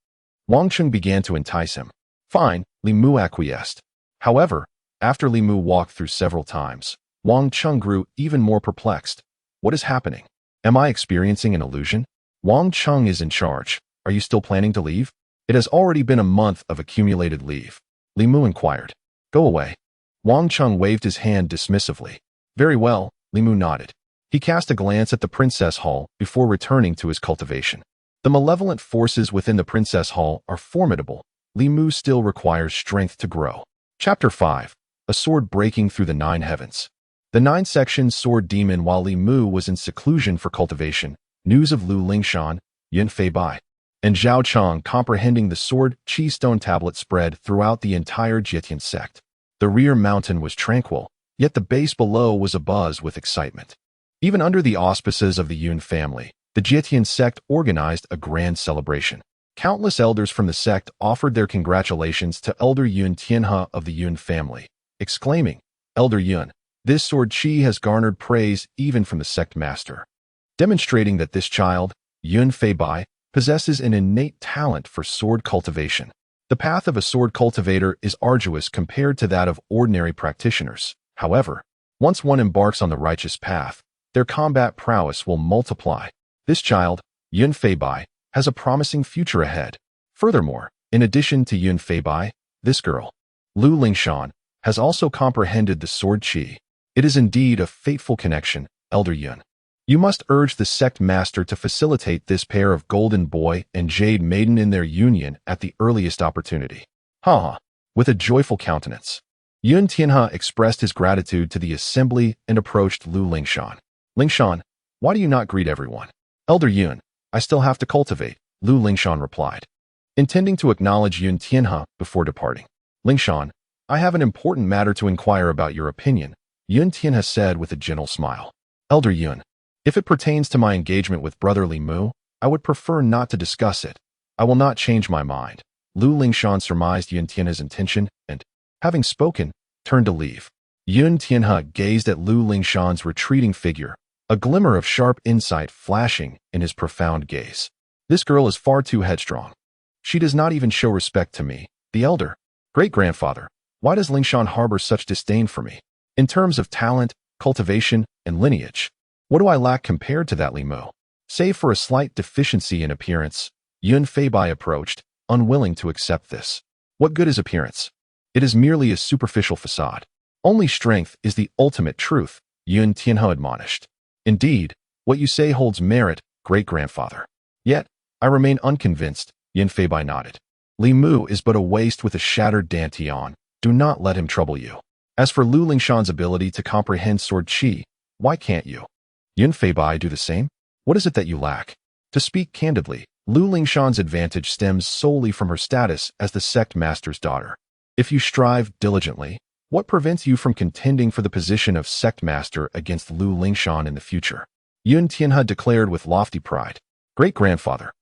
Wang Cheng began to entice him. "Fine," Li Mu acquiesced. However, after Li Mu walked through several times, Wang Cheng grew even more perplexed. "What is happening? Am I experiencing an illusion? Wang Cheng is in charge. Are you still planning to leave?" "It has already been a month of accumulated leave," Li Mu inquired. "Go away." Wang Cheng waved his hand dismissively. "Very well," Li Mu nodded. He cast a glance at the princess hall before returning to his cultivation. The malevolent forces within the princess hall are formidable. Li Mu still requires strength to grow. Chapter 5. A sword breaking through the 9 heavens. The 9-section sword demon. While Li Mu was in seclusion for cultivation, news of Lu Lingshan, Yun Fei Bai, and Zhao Chang comprehending the sword chi stone tablet spread throughout the entire Jietian sect. The rear mountain was tranquil, yet the base below was abuzz with excitement. Even under the auspices of the Yun family, the Jietian sect organized a grand celebration. Countless elders from the sect offered their congratulations to Elder Yun Tianhe of the Yun family, exclaiming, "Elder Yun, this sword chi has garnered praise even from the sect master," demonstrating that this child, Yun Fei Bai, possesses an innate talent for sword cultivation. The path of a sword cultivator is arduous compared to that of ordinary practitioners. However, once one embarks on the righteous path, their combat prowess will multiply. This child, Yun Feibai, has a promising future ahead. Furthermore, in addition to Yun Feibai, this girl, Lu Lingshan, has also comprehended the sword qi. It is indeed a fateful connection, Elder Yun. You must urge the sect master to facilitate this pair of golden boy and jade maiden in their union at the earliest opportunity. Ha! With a joyful countenance, Yun Tianhe expressed his gratitude to the assembly and approached Lu Lingshan. Lingshan, why do you not greet everyone? Elder Yun, I still have to cultivate, Lu Lingshan replied, intending to acknowledge Yun Tianhe before departing. Lingshan, I have an important matter to inquire about your opinion, Yun Tianhe said with a gentle smile. Elder Yun, if it pertains to my engagement with Brother Li Mu, I would prefer not to discuss it. I will not change my mind. Lu Lingshan surmised Yun Tianhe's intention and, having spoken, turned to leave. Yun Tianhe gazed at Lu Lingshan's retreating figure, a glimmer of sharp insight flashing in his profound gaze. This girl is far too headstrong. She does not even show respect to me, the elder. Great-grandfather, why does Lingshan harbor such disdain for me? In terms of talent, cultivation, and lineage, what do I lack compared to that Li Mu? Save for a slight deficiency in appearance, Yun Feibai approached, unwilling to accept this. What good is appearance? It is merely a superficial facade. Only strength is the ultimate truth, Yun Tianhe admonished. Indeed, what you say holds merit, great-grandfather. Yet, I remain unconvinced, Yun Feibai nodded. Li Mu is but a waste with a shattered dantian. Do not let him trouble you. As for Lu Lingshan's ability to comprehend sword qi, why can't you? Yun Feibai do the same? What is it that you lack? To speak candidly, Lu Lingshan's advantage stems solely from her status as the sect master's daughter. If you strive diligently, what prevents you from contending for the position of sect master against Lu Lingshan in the future? Yun Tianhe declared with lofty pride. Great-grandfather,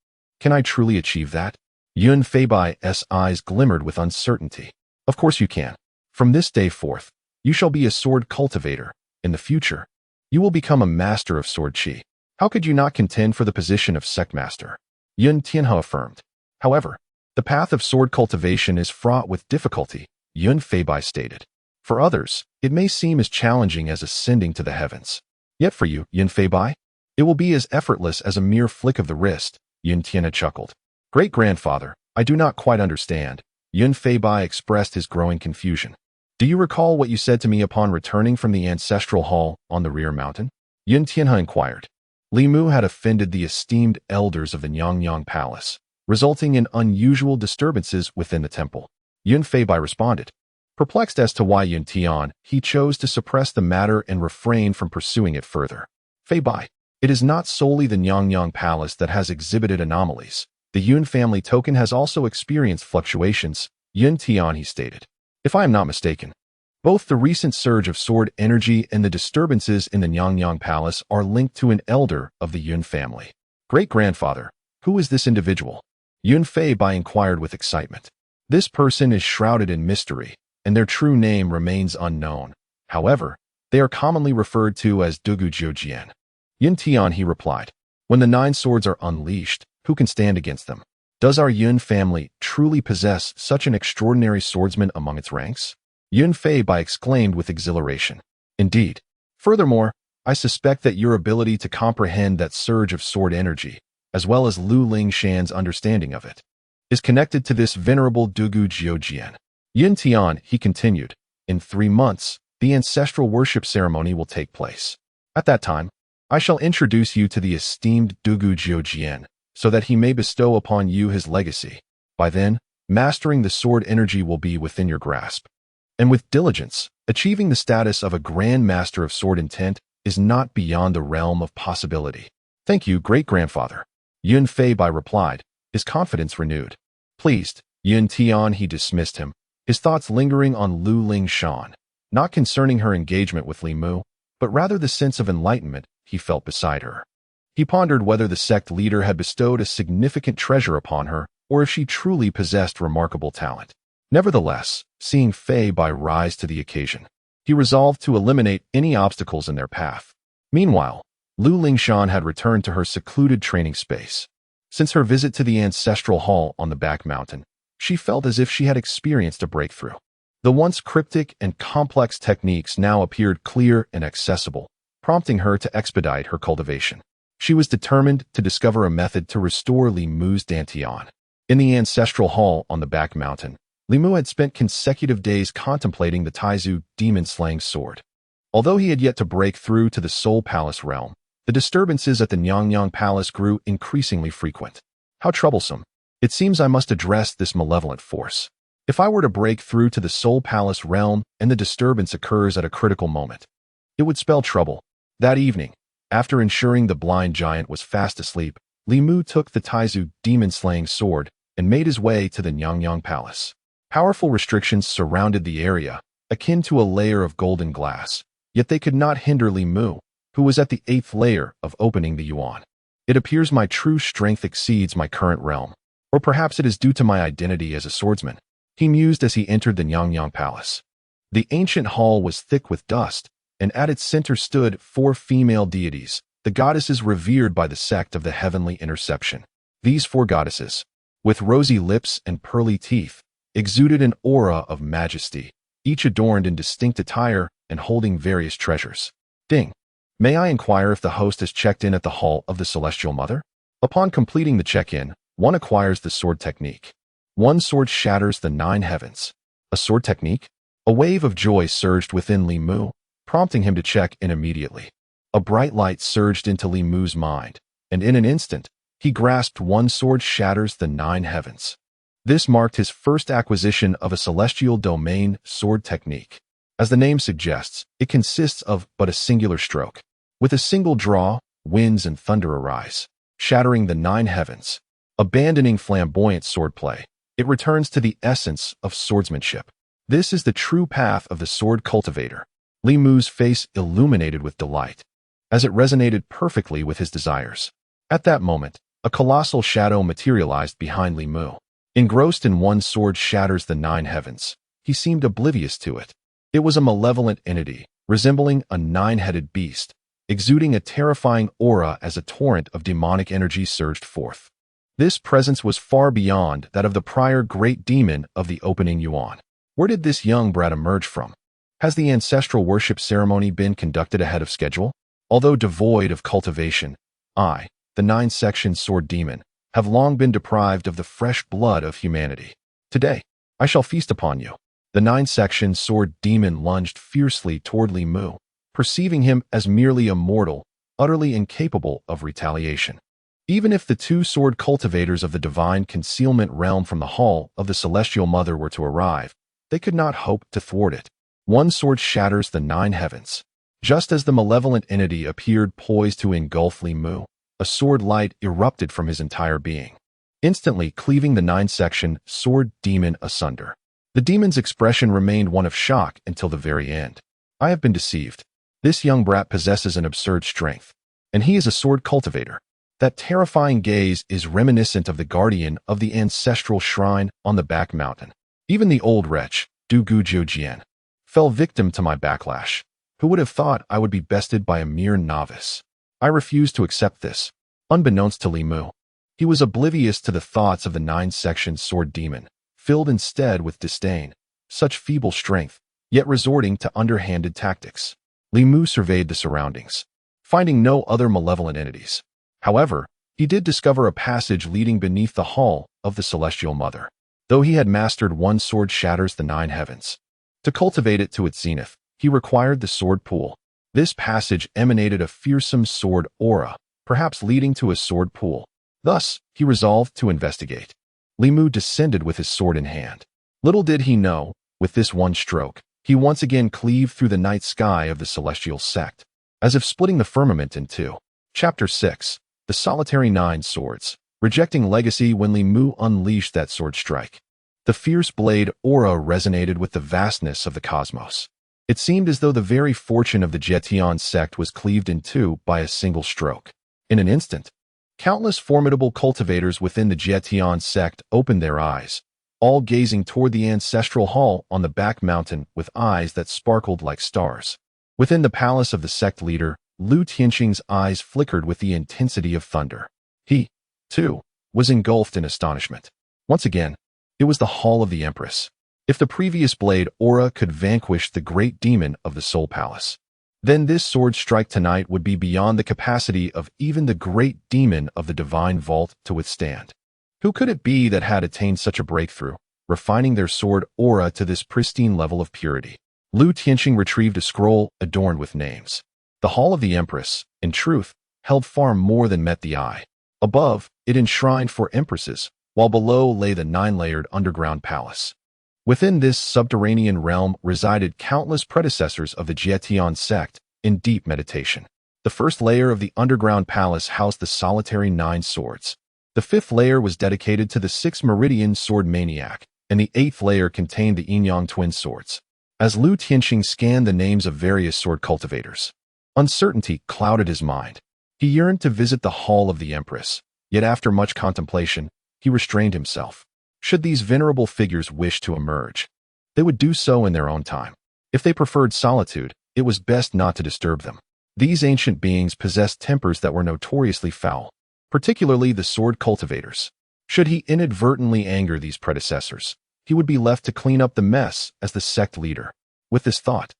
can I truly achieve that? Yun Feibai's eyes glimmered with uncertainty. Of course you can. From this day forth, you shall be a sword cultivator. In the future, you will become a master of sword qi. How could you not contend for the position of sect master? Yun Tianhe affirmed. However, the path of sword cultivation is fraught with difficulty, Yun Feibai stated. For others, it may seem as challenging as ascending to the heavens. Yet for you, Yun Feibai, it will be as effortless as a mere flick of the wrist, Yun Tianhe chuckled. Great-grandfather, I do not quite understand. Yun Feibai expressed his growing confusion. Do you recall what you said to me upon returning from the ancestral hall on the rear mountain? Yun Tianhe inquired. Li Mu had offended the esteemed elders of the Nyang Palace, resulting in unusual disturbances within the temple. Yun Feibai responded. Perplexed as to why Yun Tian, he chose to suppress the matter and refrain from pursuing it further. Feibai, it is not solely the Nyang Palace that has exhibited anomalies. The Yun family token has also experienced fluctuations, Yun Tian, he stated. If I am not mistaken, both the recent surge of sword energy and the disturbances in the Nyang Palace are linked to an elder of the Yun family. Great-grandfather, who is this individual? Yun Feibai inquired with excitement. This person is shrouded in mystery, and their true name remains unknown. However, they are commonly referred to as Dugu Jiujian. Yun Tian, he replied. When the 9 swords are unleashed, who can stand against them? Does our Yun family truly possess such an extraordinary swordsman among its ranks? Yun Feibai exclaimed with exhilaration. Indeed. Furthermore, I suspect that your ability to comprehend that surge of sword energy, as well as Lu Lingshan's understanding of it, is connected to this venerable Dugu Jiujian. Yun Tian, he continued, in 3 months, the ancestral worship ceremony will take place. At that time, I shall introduce you to the esteemed Dugu Jiujian, so that he may bestow upon you his legacy. By then, mastering the sword energy will be within your grasp. And with diligence, achieving the status of a Grand Master of Sword Intent is not beyond the realm of possibility. Thank you, great-grandfather. Yun Feibai replied, his confidence renewed. Pleased, Yun Tian, he dismissed him, his thoughts lingering on Lu Lingshan, not concerning her engagement with Li Mu, but rather the sense of enlightenment he felt beside her. He pondered whether the sect leader had bestowed a significant treasure upon her, or if she truly possessed remarkable talent. Nevertheless, seeing Feibai rise to the occasion, he resolved to eliminate any obstacles in their path. Meanwhile, Lu Lingshan had returned to her secluded training space. Since her visit to the ancestral hall on the back mountain, She felt as if she had experienced a breakthrough. The once cryptic and complex techniques now appeared clear and accessible, prompting her to expedite her cultivation. She was determined to discover a method to restore Li Mu's dantian. In the ancestral hall on the back mountain, Li Mu had spent consecutive days contemplating the Taizu demon-slaying sword. Although he had yet to break through to the Soul Palace realm, the disturbances at the Nyangnyang Palace grew increasingly frequent. How troublesome. It seems I must address this malevolent force. If I were to break through to the Soul Palace realm and the disturbance occurs at a critical moment, it would spell trouble. That evening, after ensuring the blind giant was fast asleep, Li Mu took the Taizu demon-slaying sword and made his way to the Nyangnyang Palace. Powerful restrictions surrounded the area, akin to a layer of golden glass, yet they could not hinder Li Mu, who was at the 8th layer of opening the yuan. It appears my true strength exceeds my current realm, or perhaps it is due to my identity as a swordsman, he mused as he entered the Nyangnyang Palace. The ancient hall was thick with dust, and at its center stood 4 female deities, the goddesses revered by the sect of the Heavenly Interception. These 4 goddesses, with rosy lips and pearly teeth, exuded an aura of majesty, each adorned in distinct attire and holding various treasures. Ding. May I inquire if the host has checked in at the Hall of the Celestial Mother? Upon completing the check-in, one acquires the sword technique. One sword shatters the 9 heavens. A sword technique? A wave of joy surged within Li Mu, prompting him to check in immediately. A bright light surged into Li Mu's mind, and in an instant, he grasped one sword shatters the 9 heavens. This marked his first acquisition of a celestial domain sword technique. As the name suggests, it consists of but a singular stroke. With a single draw, winds and thunder arise, shattering the 9 heavens. Abandoning flamboyant swordplay, it returns to the essence of swordsmanship. This is the true path of the sword cultivator. Li Mu's face illuminated with delight, as it resonated perfectly with his desires. At that moment, a colossal shadow materialized behind Li Mu. Engrossed in one sword shatters the 9 heavens, he seemed oblivious to it. It was a malevolent entity, resembling a 9-headed beast, exuding a terrifying aura as a torrent of demonic energy surged forth. This presence was far beyond that of the prior great demon of the opening yuan. Where did this young brat emerge from? Has the ancestral worship ceremony been conducted ahead of schedule? Although devoid of cultivation, I, the 9-section sword demon, have long been deprived of the fresh blood of humanity. Today, I shall feast upon you. The 9-section sword demon lunged fiercely toward Li Mu, perceiving him as merely a mortal, utterly incapable of retaliation. Even if the 2 sword cultivators of the divine concealment realm from the Hall of the Celestial Mother were to arrive, they could not hope to thwart it. One sword shatters the 9 heavens. Just as the malevolent entity appeared poised to engulf Li Mu, a sword light erupted from his entire being, instantly cleaving the 9-section sword demon asunder. The demon's expression remained one of shock until the very end. I have been deceived. This young brat possesses an absurd strength, and he is a sword cultivator. That terrifying gaze is reminiscent of the guardian of the ancestral shrine on the back mountain. Even the old wretch, Du Gu Jian, fell victim to my backlash. Who would have thought I would be bested by a mere novice? I refused to accept this. Unbeknownst to Li Mu, he was oblivious to the thoughts of the 9-section sword demon, filled instead with disdain. Such feeble strength, yet resorting to underhanded tactics. Li Mu surveyed the surroundings, finding no other malevolent entities. However, he did discover a passage leading beneath the Hall of the Celestial Mother. Though he had mastered one sword shatters the 9 heavens, to cultivate it to its zenith, he required the sword pool. This passage emanated a fearsome sword aura, perhaps leading to a sword pool. Thus, he resolved to investigate. Li Mu descended with his sword in hand. Little did he know, with this one stroke, he once again cleaved through the night sky of the celestial sect, as if splitting the firmament in 2. Chapter 6. The Solitary 9 Swords. Rejecting legacy when Li Mu unleashed that sword strike. The fierce blade aura resonated with the vastness of the cosmos. It seemed as though the very fortune of the Jietian sect was cleaved in 2 by a single stroke. In an instant, countless formidable cultivators within the Jietian sect opened their eyes, all gazing toward the ancestral hall on the back mountain with eyes that sparkled like stars. Within the palace of the sect leader, Lu Tianqing's eyes flickered with the intensity of thunder. He, too, was engulfed in astonishment. Once again, It was the Hall of the Empress. If the previous blade aura could vanquish the great demon of the Soul Palace, then this sword strike tonight would be beyond the capacity of even the great demon of the Divine Vault to withstand. Who could it be that had attained such a breakthrough, refining their sword aura to this pristine level of purity? Lu Tianqing retrieved a scroll adorned with names. The Hall of the Empress, in truth, held far more than met the eye. Above, it enshrined 4 empresses, while below lay the 9-layered underground palace. Within this subterranean realm resided countless predecessors of the Jietian sect in deep meditation. The first layer of the underground palace housed the solitary 9 swords. The 5th layer was dedicated to the 6th meridian sword maniac, and the 8th layer contained the Yin-Yang twin swords. As Lu Tianqing scanned the names of various sword cultivators, uncertainty clouded his mind. He yearned to visit the Hall of the Empress, yet after much contemplation, he restrained himself. Should these venerable figures wish to emerge, they would do so in their own time. If they preferred solitude, it was best not to disturb them. These ancient beings possessed tempers that were notoriously foul, particularly the sword cultivators. Should he inadvertently anger these predecessors, he would be left to clean up the mess as the sect leader. With this thought,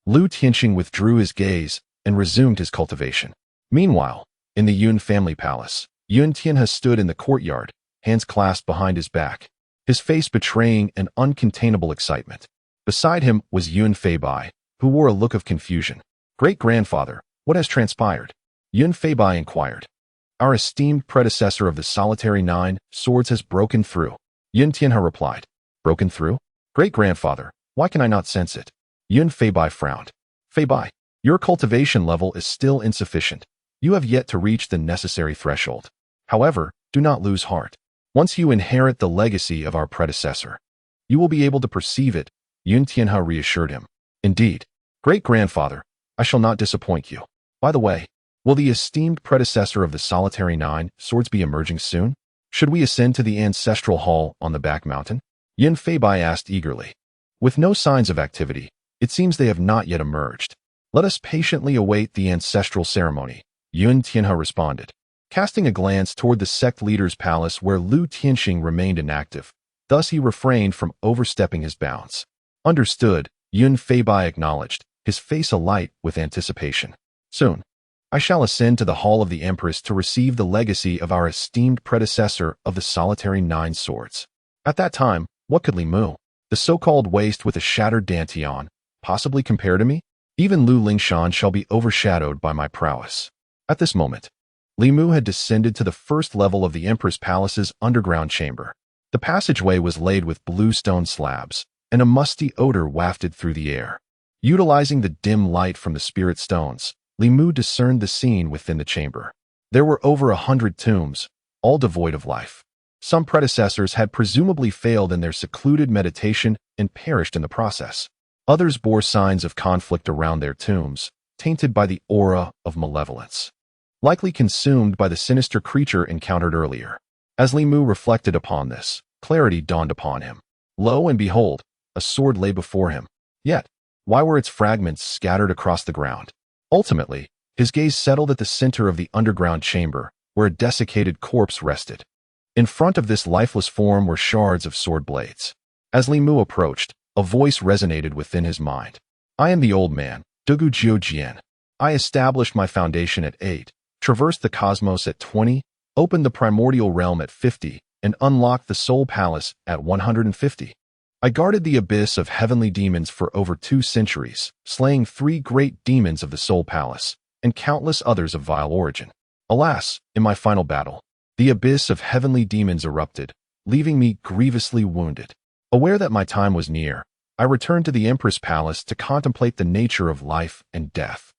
Lu Tianqing withdrew his gaze and resumed his cultivation. Meanwhile, in the Yun family palace, Yun Tianhe stood in the courtyard, hands clasped behind his back, his face betraying an uncontainable excitement. Beside him was Yun Feibai, who wore a look of confusion. "Great-grandfather, what has transpired?" Yun Feibai inquired. "Our esteemed predecessor of the solitary 9 swords has broken through," Yun Tianhe replied. "Broken through? Great-grandfather, why can I not sense it?" Yun Feibai frowned. "Feibai, your cultivation level is still insufficient. You have yet to reach the necessary threshold. However, do not lose heart. Once you inherit the legacy of our predecessor, you will be able to perceive it," Yun Tianhe reassured him. "Indeed, great-grandfather, I shall not disappoint you. By the way, will the esteemed predecessor of the solitary 9 swords be emerging soon? Should we ascend to the ancestral hall on the back mountain?" Yun Feibai asked eagerly. "With no signs of activity, it seems they have not yet emerged. Let us patiently await the ancestral ceremony," Yun Tianhe responded. Casting a glance toward the sect leader's palace where Lu Tianqing remained inactive, thus he refrained from overstepping his bounds. "Understood," Yun Feibai acknowledged, his face alight with anticipation. "Soon, I shall ascend to the Hall of the Empress to receive the legacy of our esteemed predecessor of the solitary 9 swords. At that time, what could Li Mu, the so-called waste with a shattered dantian, possibly compare to me? Even Lu Lingshan shall be overshadowed by my prowess." At this moment, Li Mu had descended to the first level of the Empress Palace's underground chamber. The passageway was laid with blue stone slabs, and a musty odor wafted through the air. Utilizing the dim light from the spirit stones, Li Mu discerned the scene within the chamber. There were over 100 tombs, all devoid of life. Some predecessors had presumably failed in their secluded meditation and perished in the process. Others bore signs of conflict around their tombs, tainted by the aura of malevolence, likely consumed by the sinister creature encountered earlier. As Li Mu reflected upon this, clarity dawned upon him. Lo and behold, a sword lay before him. Yet, why were its fragments scattered across the ground? Ultimately, his gaze settled at the center of the underground chamber, where a desiccated corpse rested. In front of this lifeless form were shards of sword blades. As Li Mu approached, a voice resonated within his mind. "I am the old man, Dugu Jiujian. I established my foundation at 8, traversed the cosmos at 20, opened the primordial realm at 50, and unlocked the soul palace at 150. I guarded the abyss of heavenly demons for over 2 centuries, slaying 3 great demons of the soul palace, and countless others of vile origin. Alas, in my final battle, the abyss of heavenly demons erupted, leaving me grievously wounded. Aware that my time was near, I returned to the Empress Palace to contemplate the nature of life and death.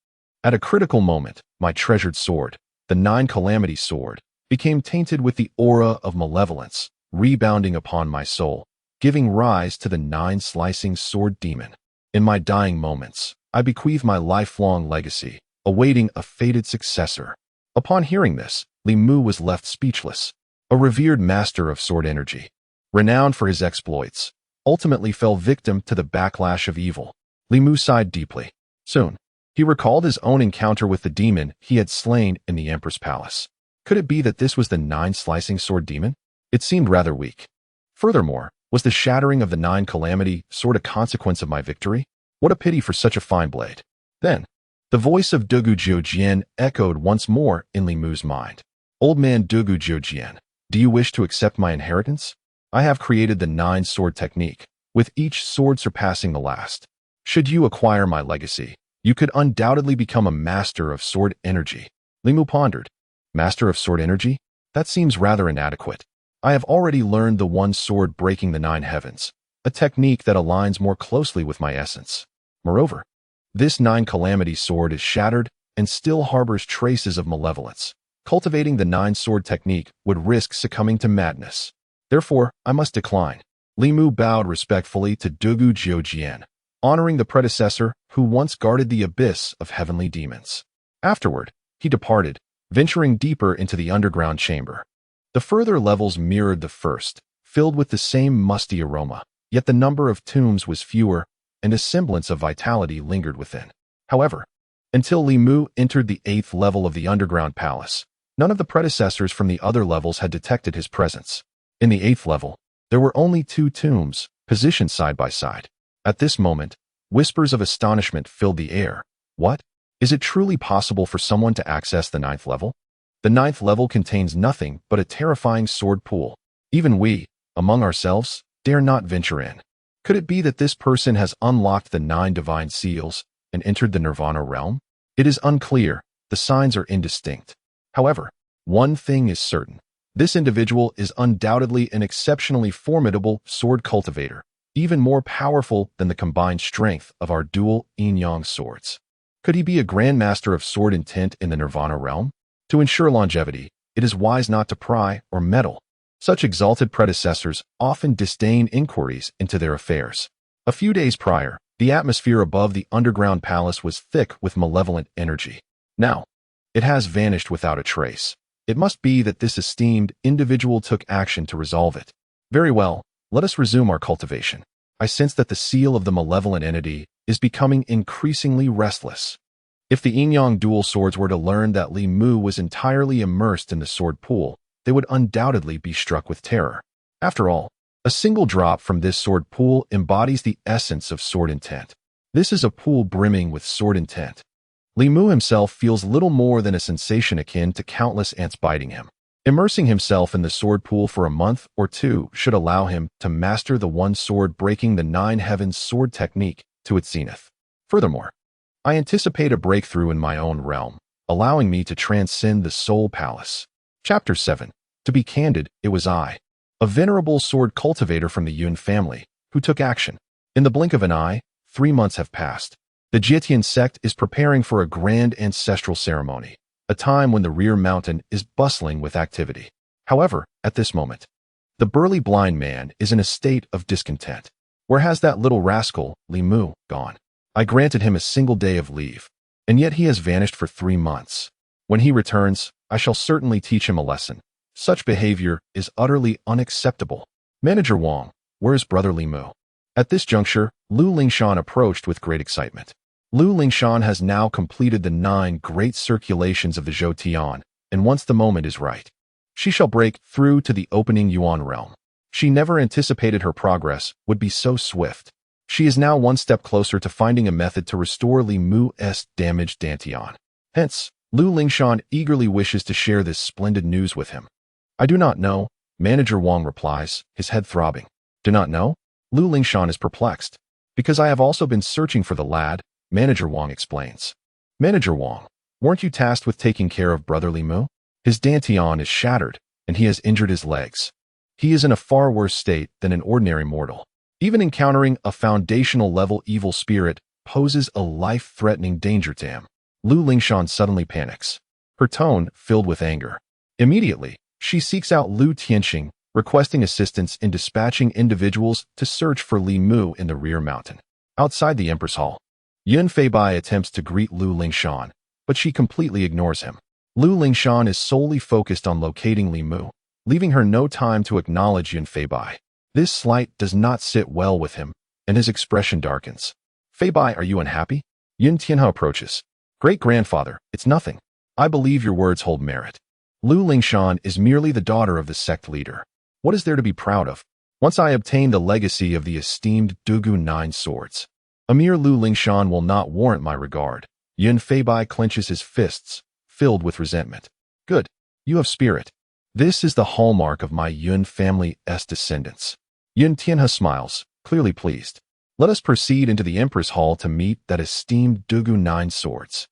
At a critical moment, my treasured sword, the 9 Calamity Sword, became tainted with the aura of malevolence, rebounding upon my soul, giving rise to the 9 Slicing Sword Demon. In my dying moments, I bequeath my lifelong legacy, awaiting a fated successor." Upon hearing this, Li Mu was left speechless. A revered master of sword energy, renowned for his exploits, ultimately fell victim to the backlash of evil. Li Mu sighed deeply. Soon, he recalled his own encounter with the demon he had slain in the Empress Palace. Could it be that this was the 9 Slicing Sword Demon? It seemed rather weak. Furthermore, Was the shattering of the 9 calamity sword a consequence of my victory? What a pity for such a fine blade. Then, the voice of Dugu Jian echoed once more in Li Mu's mind. Old man Dugu Jian, do you wish to accept my inheritance? I have created the 9 sword technique, with each sword surpassing the last. Should you acquire my legacy, you could undoubtedly become a master of sword energy. Li Mu pondered. Master of sword energy? That seems rather inadequate. I have already learned the one sword breaking the 9 heavens, a technique that aligns more closely with my essence. Moreover, this 9 calamity sword is shattered and still harbors traces of malevolence. Cultivating the 9 sword technique would risk succumbing to madness. Therefore, I must decline. Li Mu bowed respectfully to Dugu Jian, honoring the predecessor who once guarded the abyss of heavenly demons. Afterward, he departed, venturing deeper into the underground chamber. The further levels mirrored the first, filled with the same musty aroma, yet the number of tombs was fewer and a semblance of vitality lingered within. However, until Li Mu entered the 8th level of the underground palace, none of the predecessors from the other levels had detected his presence. In the 8th level, there were only 2 tombs, positioned side by side. At this moment, whispers of astonishment filled the air. What? Is it truly possible for someone to access the 9th level? The 9th level contains nothing but a terrifying sword pool. Even we, among ourselves, dare not venture in. Could it be that this person has unlocked the 9 divine seals and entered the Nirvana realm? It is unclear. The signs are indistinct. However, one thing is certain. This individual is undoubtedly an exceptionally formidable sword cultivator, even more powerful than the combined strength of our dual yin-yang swords. Could he be a grandmaster of sword intent in the Nirvana realm? To ensure longevity, it is wise not to pry or meddle. Such exalted predecessors often disdain inquiries into their affairs. A few days prior, the atmosphere above the underground palace was thick with malevolent energy. Now, it has vanished without a trace. It must be that this esteemed individual took action to resolve it. Very well, let us resume our cultivation. I sense that the seal of the malevolent entity is becoming increasingly restless. If the yin-yang dual swords were to learn that Li Mu was entirely immersed in the sword pool, they would undoubtedly be struck with terror. After all, a single drop from this sword pool embodies the essence of sword intent. This is a pool brimming with sword intent. Li Mu himself feels little more than a sensation akin to countless ants biting him. Immersing himself in the sword pool for a month or 2 should allow him to master the one sword breaking the 9 heavens sword technique to its zenith. Furthermore, I anticipate a breakthrough in my own realm, allowing me to transcend the Soul Palace. Chapter 7. To be candid, it was I, a venerable sword cultivator from the Yun family, who took action. In the blink of an eye, 3 months have passed. The Jietian sect is preparing for a grand ancestral ceremony, a time when the rear mountain is bustling with activity. However, at this moment, the burly blind man is in a state of discontent. Where has that little rascal, Li Mu, gone? I granted him a single day of leave, and yet he has vanished for 3 months. When he returns, I shall certainly teach him a lesson. Such behavior is utterly unacceptable. Manager Wang, where is brother Li Mu? At this juncture, Lu Lingshan approached with great excitement. Lu Lingshan has now completed the 9 great circulations of the Zhou Tian, and once the moment is right, she shall break through to the opening Yuan realm. She never anticipated her progress would be so swift. She is now 1 step closer to finding a method to restore Li Mu's damaged Dantian. Hence, Lu Lingshan eagerly wishes to share this splendid news with him. I do not know, Manager Wang replies, his head throbbing. Do not know? Lu Lingshan is perplexed. Because I have also been searching for the lad, Manager Wang explains. Manager Wang, weren't you tasked with taking care of brother Li Mu? His Dantian is shattered, and he has injured his legs. He is in a far worse state than an ordinary mortal. Even encountering a foundational level evil spirit poses a life-threatening danger to him. Lu Lingshan suddenly panics, her tone filled with anger. Immediately, she seeks out Lu Tianxing, requesting assistance in dispatching individuals to search for Li Mu in the rear mountain. Outside the Empress Hall, Yun Feibai attempts to greet Lu Lingshan, but she completely ignores him. Lu Lingshan is solely focused on locating Li Mu, leaving her no time to acknowledge Yun Feibai. This slight does not sit well with him, and his expression darkens. Feibai, are you unhappy? Yun Tianhe approaches. Great-grandfather, it's nothing. I believe your words hold merit. Lu Lingshan is merely the daughter of the sect leader. What is there to be proud of? Once I obtain the legacy of the esteemed Dugu Nine Swords, a mere Lu Lingshan will not warrant my regard. Yun Feibai clenches his fists, filled with resentment. Good. You have spirit. This is the hallmark of my Yun family's descendants. Yun Tianhe smiles, clearly pleased. Let us proceed into the Empress Hall to meet that esteemed Dugu Nine Swords.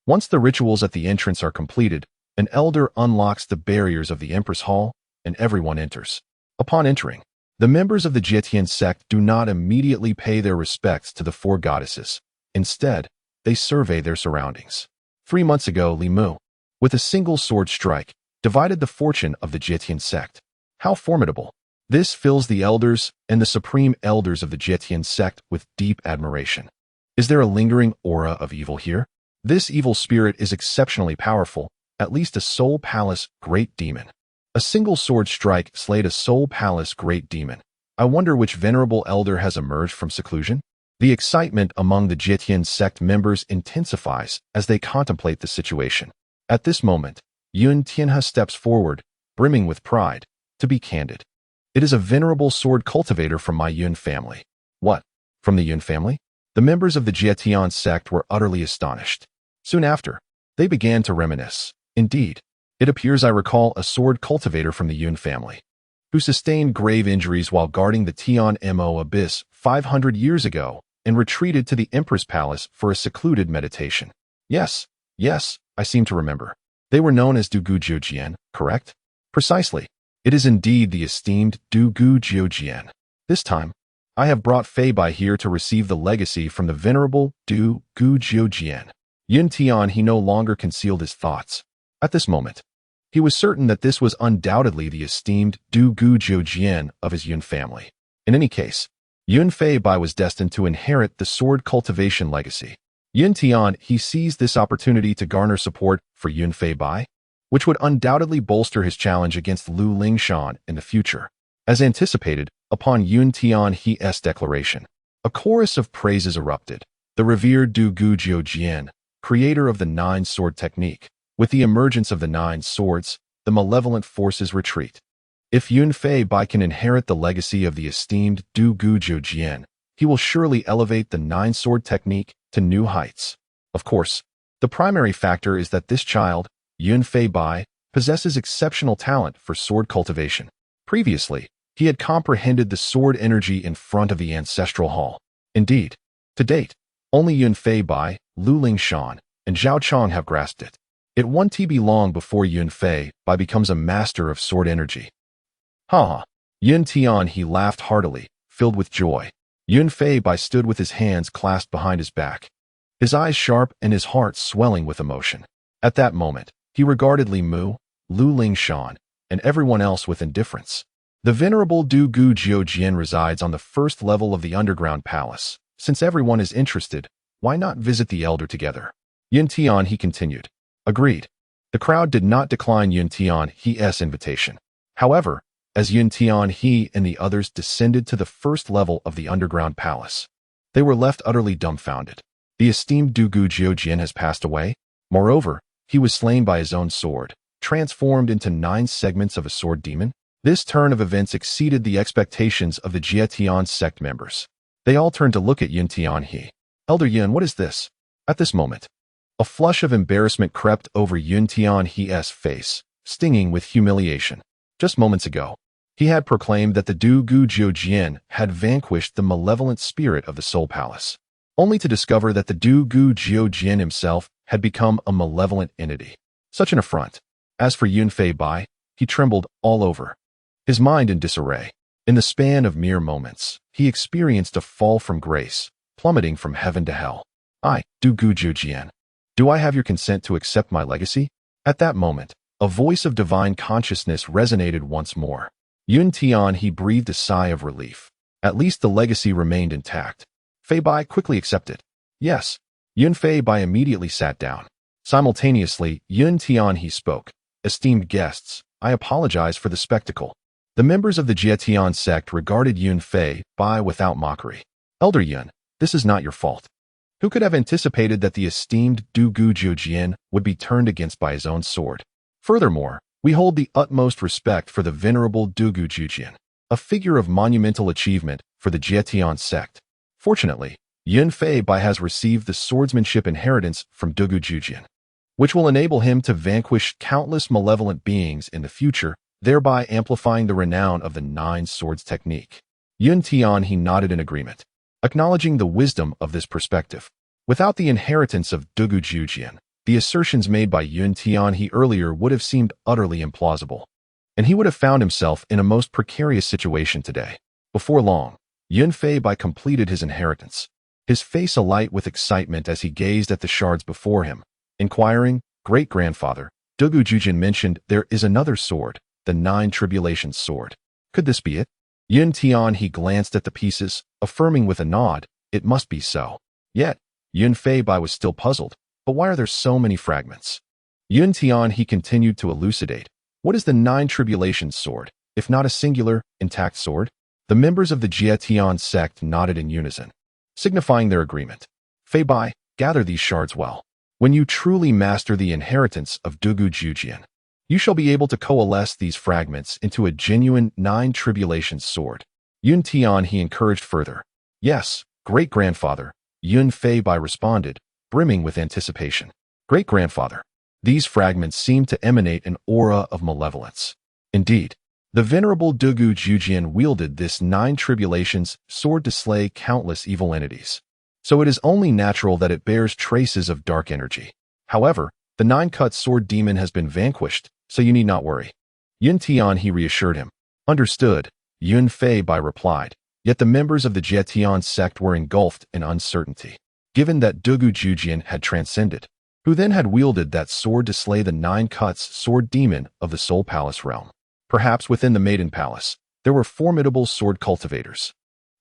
Once the rituals at the entrance are completed, an elder unlocks the barriers of the Empress Hall, and everyone enters. Upon entering, the members of the Jietian sect do not immediately pay their respects to the four goddesses. Instead, they survey their surroundings. 3 months ago, Li Mu, with a single sword strike, divided the fortune of the Jietian sect. How formidable! This fills the elders and the supreme elders of the Jietian sect with deep admiration. Is there a lingering aura of evil here? This evil spirit is exceptionally powerful, at least a Soul Palace great demon. A single sword strike slayed a Soul Palace great demon. I wonder which venerable elder has emerged from seclusion? The excitement among the Jietian sect members intensifies as they contemplate the situation. At this moment, Yun Tianhe steps forward, brimming with pride. To be candid, it is a venerable sword cultivator from my Yun family. What? From the Yun family? The members of the Jietian sect were utterly astonished. Soon after, they began to reminisce. Indeed, it appears I recall a sword cultivator from the Yun family, who sustained grave injuries while guarding the Tian Mo abyss 500 years ago and retreated to the Empress Palace for a secluded meditation. Yes, I seem to remember. They were known as Dugu Jiujian, correct? Precisely. It is indeed the esteemed Dugu Jiujian. This time, I have brought Feibai here to receive the legacy from the venerable Dugu Jiujian. Yun Tian he no longer concealed his thoughts. At this moment, he was certain that this was undoubtedly the esteemed Dugu Jiujian of his Yun family. In any case, Yun Feibai was destined to inherit the sword cultivation legacy. Yun Tian he seized this opportunity to garner support for Yun Feibai, which would undoubtedly bolster his challenge against Lu Lingshan in the future. As anticipated, upon Yun Tian he's declaration, a chorus of praises erupted. The revered Dugu Jiujian, creator of the Nine Sword technique. With the emergence of the Nine Swords, the malevolent forces retreat. If Yun Feibai can inherit the legacy of the esteemed Dugu Jiujian, he will surely elevate the Nine Sword technique to new heights. Of course, the primary factor is that this child, Yun Feibai, possesses exceptional talent for sword cultivation. Previously, he had comprehended the sword energy in front of the ancestral hall. Indeed, to date, only Yun Feibai, Lu Lingshan, and Zhao Chong have grasped it. It won't be long before Yun Feibai becomes a master of sword energy. Ha! Yun Tian he laughed heartily, filled with joy. Yun Feibai stood with his hands clasped behind his back, his eyes sharp and his heart swelling with emotion. At that moment, he regarded Li Mu, Lu Lingshan, and everyone else with indifference. The venerable Dugu Jiujian resides on the first level of the underground palace. Since everyone is interested, why not visit the elder together? Yun Tian he continued. Agreed. The crowd did not decline Yun Tian he's invitation. However, as Yun Tian he and the others descended to the first level of the underground palace, they were left utterly dumbfounded. The esteemed Dugu Jiujian has passed away. Moreover, he was slain by his own sword, transformed into 9 segments of a sword demon. This turn of events exceeded the expectations of the Jietian sect members. They all turned to look at Yun Tian he. Elder Yun, what is this? At this moment, a flush of embarrassment crept over Yun Tian he's face, stinging with humiliation. Just moments ago, he had proclaimed that the Dugu Jiujian had vanquished the malevolent spirit of the Soul Palace, only to discover that the Dugu Jiujian himself had become a malevolent entity. Such an affront. As for Yun Feibai, he trembled all over, his mind in disarray. In the span of mere moments, he experienced a fall from grace, plummeting from heaven to hell. I, Dugu Jiujian, do I have your consent to accept my legacy? At that moment, a voice of divine consciousnness resonated once more. Yun Tian he breathed a sigh of relief. At least the legacy remained intact. Feibai quickly accepted. Yes. Yun Feibai immediately sat down. Simultaneously, Yun Tian he spoke. Esteemed guests, I apologize for the spectacle. The members of the Jietian sect regarded Yun Feibai without mockery. Elder Yun, this is not your fault. Who could have anticipated that the esteemed Dugu Jiujian would be turned against by his own sword? Furthermore, we hold the utmost respect for the venerable Dugu Jiujian. a figure of monumental achievement for the Jietian sect. Fortunately, Yun Fei Bai has received the swordsmanship inheritance from Dugu Jujian, which will enable him to vanquish countless malevolent beings in the future, thereby amplifying the renown of the Nine Swords technique. Yun Tian he nodded in agreement, acknowledging the wisdom of this perspective. Without the inheritance of Dugu Jujian, the assertions made by Yun Tian he earlier would have seemed utterly implausible, and he would have found himself in a most precarious situation today. Before long, Yun Fei Bai completed his inheritance, his face alight with excitement as he gazed at the shards before him, inquiring, "Great-grandfather, Dugu Jujian mentioned there is another sword, the Nine Tribulations sword. Could this be it?" Yun Tian he glanced at the pieces, affirming with a nod, "It must be so." Yet, Yun Fei Bai was still puzzled. But why are there so many fragments? Yun Tian he continued to elucidate. What is the Nine Tribulations sword, if not a singular, intact sword? The members of the Jietian sect nodded in unison, signifying their agreement. Fei Bai, gather these shards well. When you truly master the inheritance of Dugu Jujian, you shall be able to coalesce these fragments into a genuine Nine Tribulations sword. Yun Tian he encouraged further. Yes, great-grandfather, Yun Fei Bai responded, brimming with anticipation. Great-grandfather, these fragments seem to emanate an aura of malevolence. Indeed, the venerable Dugu Jujian wielded this Nine Tribulations sword to slay countless evil entities, so it is only natural that it bears traces of dark energy. However, the Nine-Cut Sword Demon has been vanquished, so you need not worry. Yun Tian he reassured him. Understood, Yun Fei Bai replied, yet the members of the Jietian sect were engulfed in uncertainty. Given that Dugu Jujian had transcended, who then had wielded that sword to slay the Nine Cuts Sword Demon of the Soul Palace realm? Perhaps within the Maiden Palace, there were formidable sword cultivators.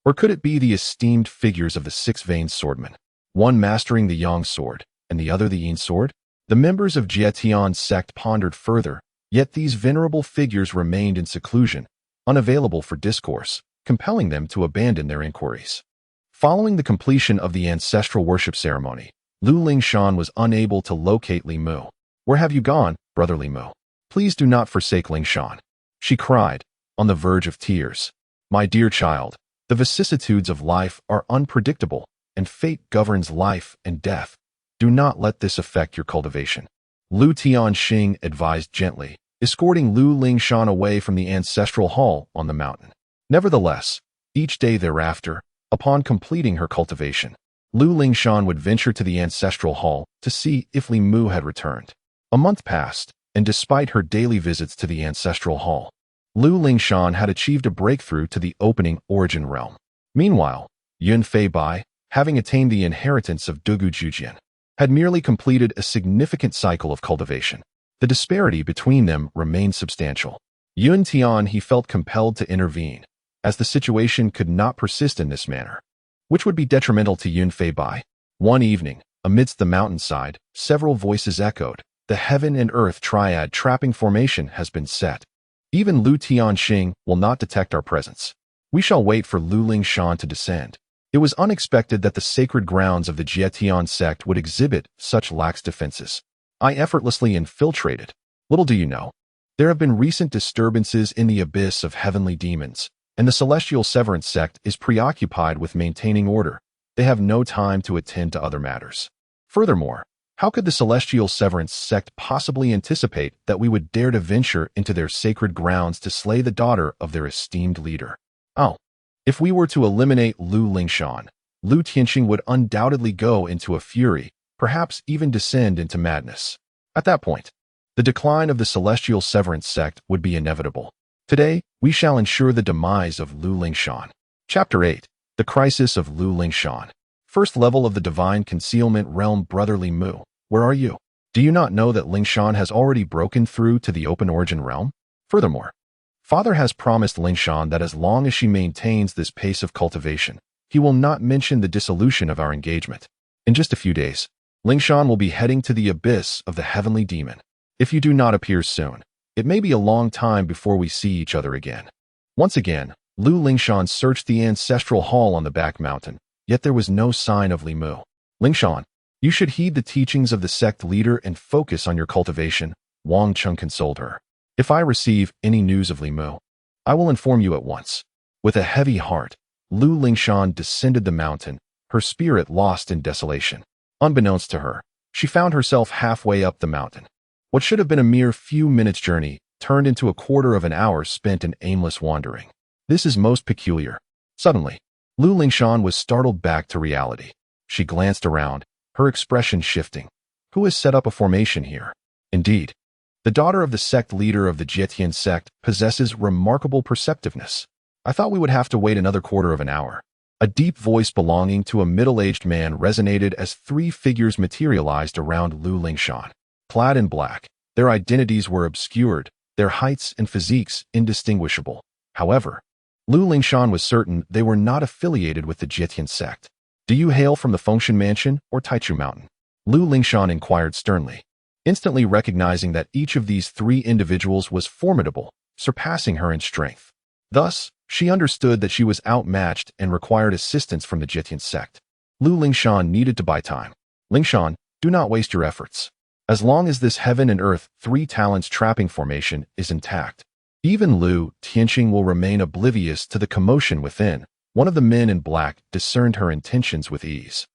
Or could it be the esteemed figures of the Six-Veined Swordman, one mastering the Yang sword, and the other the Yin sword? The members of Jietian sect pondered further, yet these venerable figures remained in seclusion, unavailable for discourse, compelling them to abandon their inquiries. Following the completion of the ancestral worship ceremony, Lu Lingshan was unable to locate Li Mu. "Where have you gone, brother Li Mu? Please do not forsake Lingshan," she cried, on the verge of tears. "My dear child, the vicissitudes of life are unpredictable, and fate governs life and death. Do not let this affect your cultivation," Lu Tianxing advised gently, escorting Lu Lingshan away from the ancestral hall on the mountain. Nevertheless, each day thereafter, upon completing her cultivation, Lu Lingshan would venture to the ancestral hall to see if Li Mu had returned. A month passed, and despite her daily visits to the ancestral hall, Lu Lingshan had achieved a breakthrough to the opening origin realm. Meanwhile, Yun Fei Bai, having attained the inheritance of Dugu Jujian, had merely completed a significant cycle of cultivation. The disparity between them remained substantial. Yun Tian he felt compelled to intervene, as the situation could not persist in this manner, which would be detrimental to Yun Fei Bai. One evening, amidst the mountainside, several voices echoed, "The heaven and earth triad trapping formation has been set. Even Lu Tianxing will not detect our presence. We shall wait for Lu Lingshan to descend." It was unexpected that the sacred grounds of the Jietian sect would exhibit such lax defenses. I effortlessly infiltrated. Little do you know, there have been recent disturbances in the abyss of heavenly demons, and the Celestial Severance sect is preoccupied with maintaining order. They have no time to attend to other matters. Furthermore, how could the Celestial Severance sect possibly anticipate that we would dare to venture into their sacred grounds to slay the daughter of their esteemed leader? Oh, if we were to eliminate Lu Lingshan, Lu Tianxing would undoubtedly go into a fury, perhaps even descend into madness. At that point, the decline of the Celestial Severance sect would be inevitable. Today, we shall ensure the demise of Lu Lingshan. Chapter 8. The Crisis of Lu Lingshan. First level of the Divine Concealment Realm. Brother Li Mu, where are you? Do you not know that Lingshan has already broken through to the open origin realm? Furthermore, Father has promised Lingshan that as long as she maintains this pace of cultivation, he will not mention the dissolution of our engagement. In just a few days, Lingshan will be heading to the abyss of the heavenly demon. If you do not appear soon, it may be a long time before we see each other again. Once again, Lu Lingshan searched the ancestral hall on the back mountain, yet there was no sign of Li Mu. Lingshan, you should heed the teachings of the sect leader and focus on your cultivation, Wang Cheng consoled her. If I receive any news of Li Mu, I will inform you at once. With a heavy heart, Lu Lingshan descended the mountain, her spirit lost in desolation. Unbeknownst to her, she found herself halfway up the mountain. What should have been a mere few minutes' journey turned into a quarter of an hour spent in aimless wandering. This is most peculiar. Suddenly, Lu Lingshan was startled back to reality. She glanced around, her expression shifting. Who has set up a formation here? Indeed, the daughter of the sect leader of the Jietian sect possesses remarkable perceptiveness. I thought we would have to wait another quarter of an hour. A deep voice belonging to a middle-aged man resonated as three figures materialized around Lu Lingshan. Clad in black, their identities were obscured, their heights and physiques indistinguishable. However, Lu Lingshan was certain they were not affiliated with the Jietian sect. Do you hail from the Fengshan Mansion or Taichu Mountain? Lu Lingshan inquired sternly, instantly recognizing that each of these three individuals was formidable, surpassing her in strength. Thus, she understood that she was outmatched and required assistance from the Jietian sect. Lu Lingshan needed to buy time. Lingshan, do not waste your efforts. As long as this heaven and earth three talents trapping formation is intact, even Lu Tianqing will remain oblivious to the commotion within. One of the men in black discerned her intentions with ease.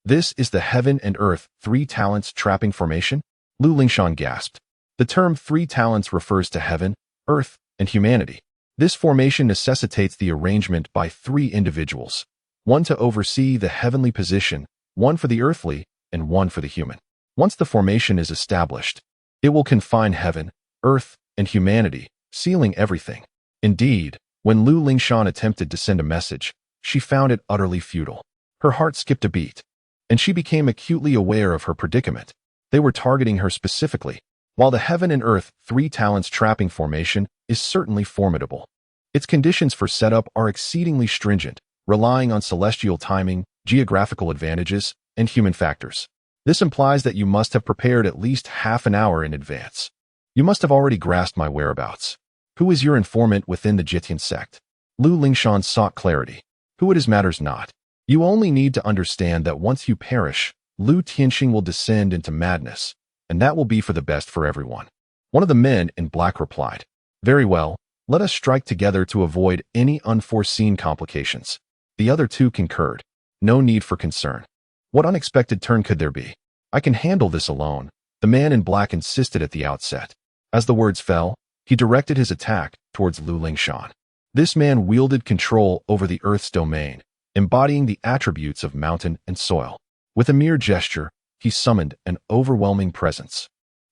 This is the heaven and earth three talents trapping formation? Lu Lingshan gasped. The term three talents refers to heaven, earth, and humanity. This formation necessitates the arrangement by three individuals, one to oversee the heavenly position, one for the earthly, and one for the human. Once the formation is established, it will confine heaven, earth, and humanity, sealing everything. Indeed, when Lu Lingshan attempted to send a message, she found it utterly futile. Her heart skipped a beat, and she became acutely aware of her predicament. They were targeting her specifically. While the heaven and earth three talents trapping formation is certainly formidable, its conditions for setup are exceedingly stringent, relying on celestial timing, geographical advantages, and human factors. This implies that you must have prepared at least half an hour in advance. You must have already grasped my whereabouts. Who is your informant within the Jietian sect? Lu Lingshan sought clarity. Who it is matters not. You only need to understand that once you perish, Lu Tianqing will descend into madness, and that will be for the best for everyone. One of the men in black replied, Very well, let us strike together to avoid any unforeseen complications. The other two concurred. No need for concern. What unexpected turn could there be? I can handle this alone, the man in black insisted at the outset. As the words fell, he directed his attack towards Lu Lingshan. This man wielded control over the earth's domain, embodying the attributes of mountain and soil. With a mere gesture, he summoned an overwhelming presence,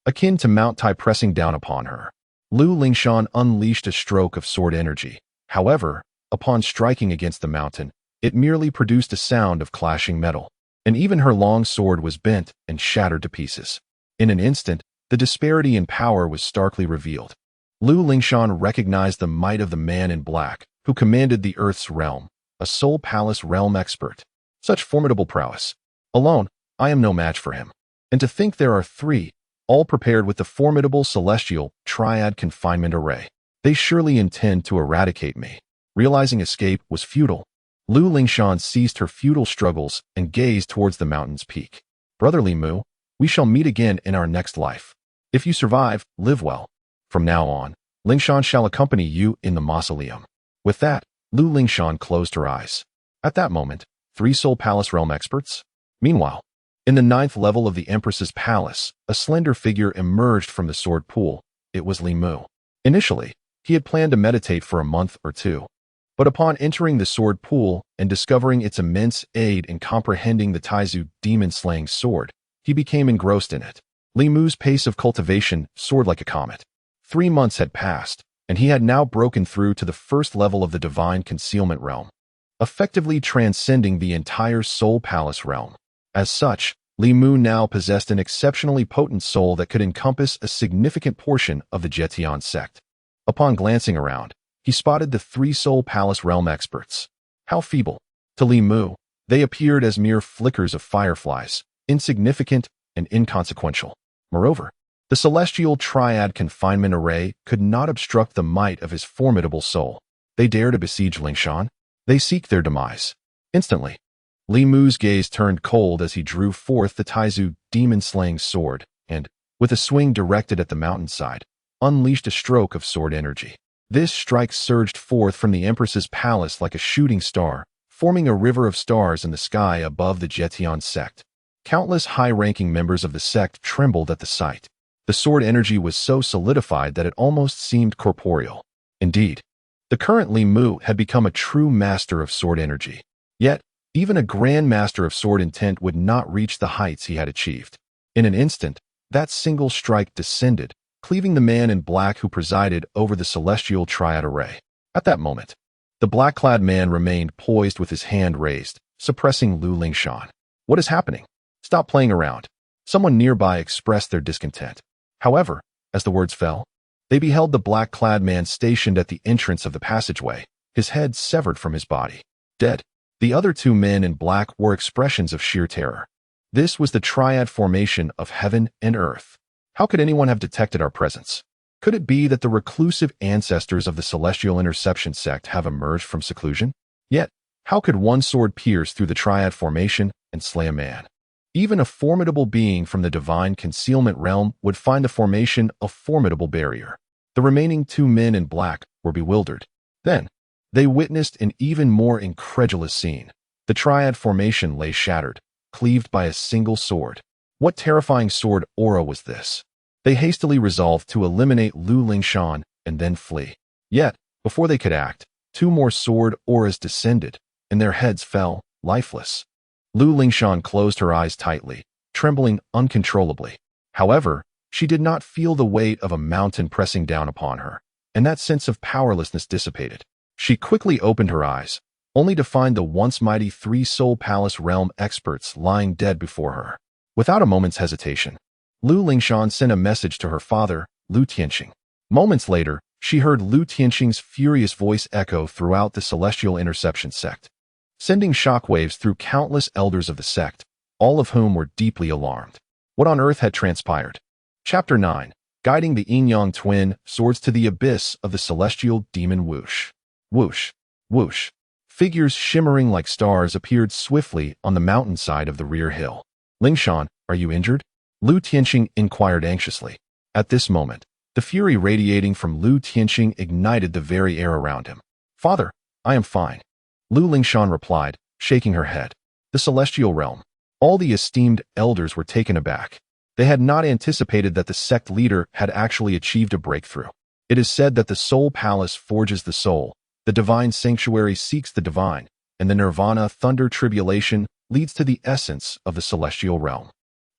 akin to Mount Tai pressing down upon her. Lu Lingshan unleashed a stroke of sword energy. However, upon striking against the mountain, it merely produced a sound of clashing metal, and even her long sword was bent and shattered to pieces. In an instant, the disparity in power was starkly revealed. Lu Lingshan recognized the might of the man in black, who commanded the Earth's realm, a Soul Palace realm expert. Such formidable prowess. Alone, I am no match for him. And to think there are three, all prepared with the formidable celestial triad confinement array. They surely intend to eradicate me. Realizing escape was futile, Lu Lingshan ceased her futile struggles and gazed towards the mountain's peak. Brother Li Mu, we shall meet again in our next life. If you survive, live well. From now on, Lingshan shall accompany you in the mausoleum. With that, Lu Lingshan closed her eyes. At that moment, three Soul Palace realm experts. Meanwhile, in the 9th level of the Empress's palace, a slender figure emerged from the sword pool. It was Li Mu. Initially, he had planned to meditate for a month or two. But upon entering the sword pool and discovering its immense aid in comprehending the Taizu demon-slaying sword, he became engrossed in it. Li Mu's pace of cultivation soared like a comet. 3 months had passed, and he had now broken through to the 1st level of the divine concealment realm, effectively transcending the entire Soul Palace realm. As such, Li Mu now possessed an exceptionally potent soul that could encompass a significant portion of the Jietian sect. Upon glancing around, he spotted the 3 Soul Palace realm experts. How feeble. To Li Mu, they appeared as mere flickers of fireflies, insignificant and inconsequential. Moreover, the celestial triad confinement array could not obstruct the might of his formidable soul. They dare to besiege Lingshan. They seek their demise. Instantly, Li Mu's gaze turned cold as he drew forth the Taizu demon-slaying sword and, with a swing directed at the mountainside, unleashed a stroke of sword energy. This strike surged forth from the Empress's palace like a shooting star, forming a river of stars in the sky above the Jetian sect. Countless high-ranking members of the sect trembled at the sight. The sword energy was so solidified that it almost seemed corporeal. Indeed, the current Li Mu had become a true master of sword energy. Yet, even a grand master of sword intent would not reach the heights he had achieved. In an instant, that single strike descended, cleaving the man in black who presided over the celestial triad array. At that moment, the black-clad man remained poised with his hand raised, suppressing Lu Lingshan. "What is happening? Stop playing around." Someone nearby expressed their discontent. However, as the words fell, they beheld the black-clad man stationed at the entrance of the passageway, his head severed from his body. Dead. The other two men in black wore expressions of sheer terror. This was the triad formation of heaven and earth. How could anyone have detected our presence? Could it be that the reclusive ancestors of the celestial interception sect have emerged from seclusion? Yet, how could one sword pierce through the triad formation and slay a man? Even a formidable being from the divine concealment realm would find the formation a formidable barrier. The remaining two men in black were bewildered. Then, they witnessed an even more incredulous scene. The triad formation lay shattered, cleaved by a single sword. What terrifying sword aura was this? They hastily resolved to eliminate Lu Lingshan and then flee. Yet, before they could act, two more sword auras descended, and their heads fell, lifeless. Lu Lingshan closed her eyes tightly, trembling uncontrollably. However, she did not feel the weight of a mountain pressing down upon her, and that sense of powerlessness dissipated. She quickly opened her eyes, only to find the once mighty three-soul palace realm experts lying dead before her. Without a moment's hesitation, Lu Lingshan sent a message to her father, Lu Tianxing. Moments later, she heard Lu Tianxing's furious voice echo throughout the celestial interception sect, sending shockwaves through countless elders of the sect, all of whom were deeply alarmed. What on earth had transpired? Chapter 9. Guiding the Yin-Yang twin swords to the abyss of the celestial demon whoosh. Whoosh, whoosh. Figures shimmering like stars appeared swiftly on the mountainside of the rear hill. "Lingshan, are you injured?" Lu Tianxing inquired anxiously. At this moment, the fury radiating from Lu Tianxing ignited the very air around him. "Father, I am fine," Lu Lingshan replied, shaking her head. The celestial realm. All the esteemed elders were taken aback. They had not anticipated that the sect leader had actually achieved a breakthrough. It is said that the soul palace forges the soul, the divine sanctuary seeks the divine, and the nirvana thunder tribulation leads to the essence of the celestial realm.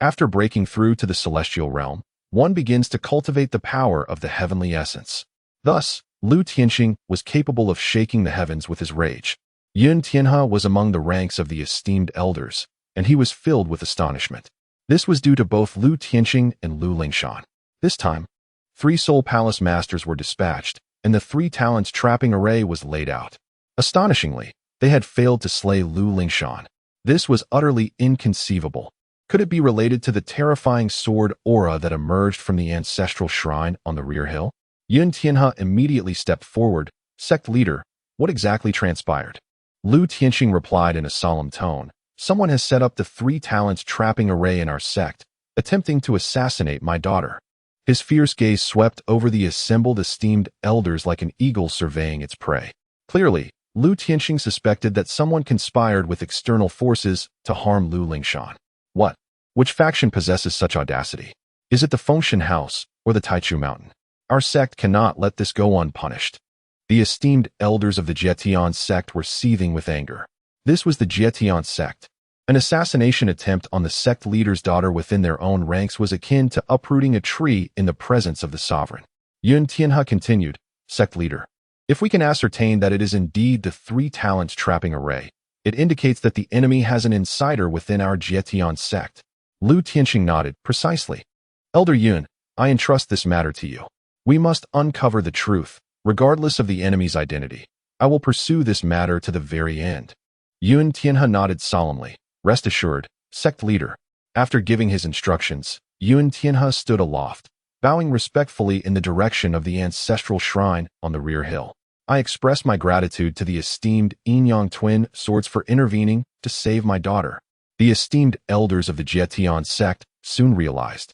After breaking through to the celestial realm, one begins to cultivate the power of the heavenly essence. Thus, Lu Tianxing was capable of shaking the heavens with his rage. Yun Tianhe was among the ranks of the esteemed elders, and he was filled with astonishment. This was due to both Lu Tianxing and Lu Lingshan. This time, 3 soul palace masters were dispatched, and the 3 talents trapping array was laid out. Astonishingly, they had failed to slay Lu Lingshan. This was utterly inconceivable. Could it be related to the terrifying sword aura that emerged from the ancestral shrine on the rear hill? Yun Tianhe immediately stepped forward. "Sect leader, what exactly transpired?" Lu Tianxing replied in a solemn tone. "Someone has set up the 3 talents trapping array in our sect, attempting to assassinate my daughter." His fierce gaze swept over the assembled esteemed elders like an eagle surveying its prey. Clearly, Lu Tianxing suspected that someone conspired with external forces to harm Lu Lingshan. What? Which faction possesses such audacity? Is it the Fengshan House or the Taichu Mountain? Our sect cannot let this go unpunished. The esteemed elders of the Jetian sect were seething with anger. This was the Jetian sect. An assassination attempt on the sect leader's daughter within their own ranks was akin to uprooting a tree in the presence of the sovereign. Yun Tianhe continued, "Sect leader, if we can ascertain that it is indeed the 3 talents trapping array, it indicates that the enemy has an insider within our Jetian sect." Lu Tianxing nodded. "Precisely. Elder Yun, I entrust this matter to you. We must uncover the truth, regardless of the enemy's identity. I will pursue this matter to the very end." Yun Tianhe nodded solemnly. "Rest assured, sect leader." After giving his instructions, Yun Tianhe stood aloft, bowing respectfully in the direction of the ancestral shrine on the rear hill. "I express my gratitude to the esteemed Yin-Yang twin swords for intervening to save my daughter." The esteemed elders of the Jetian sect soon realized.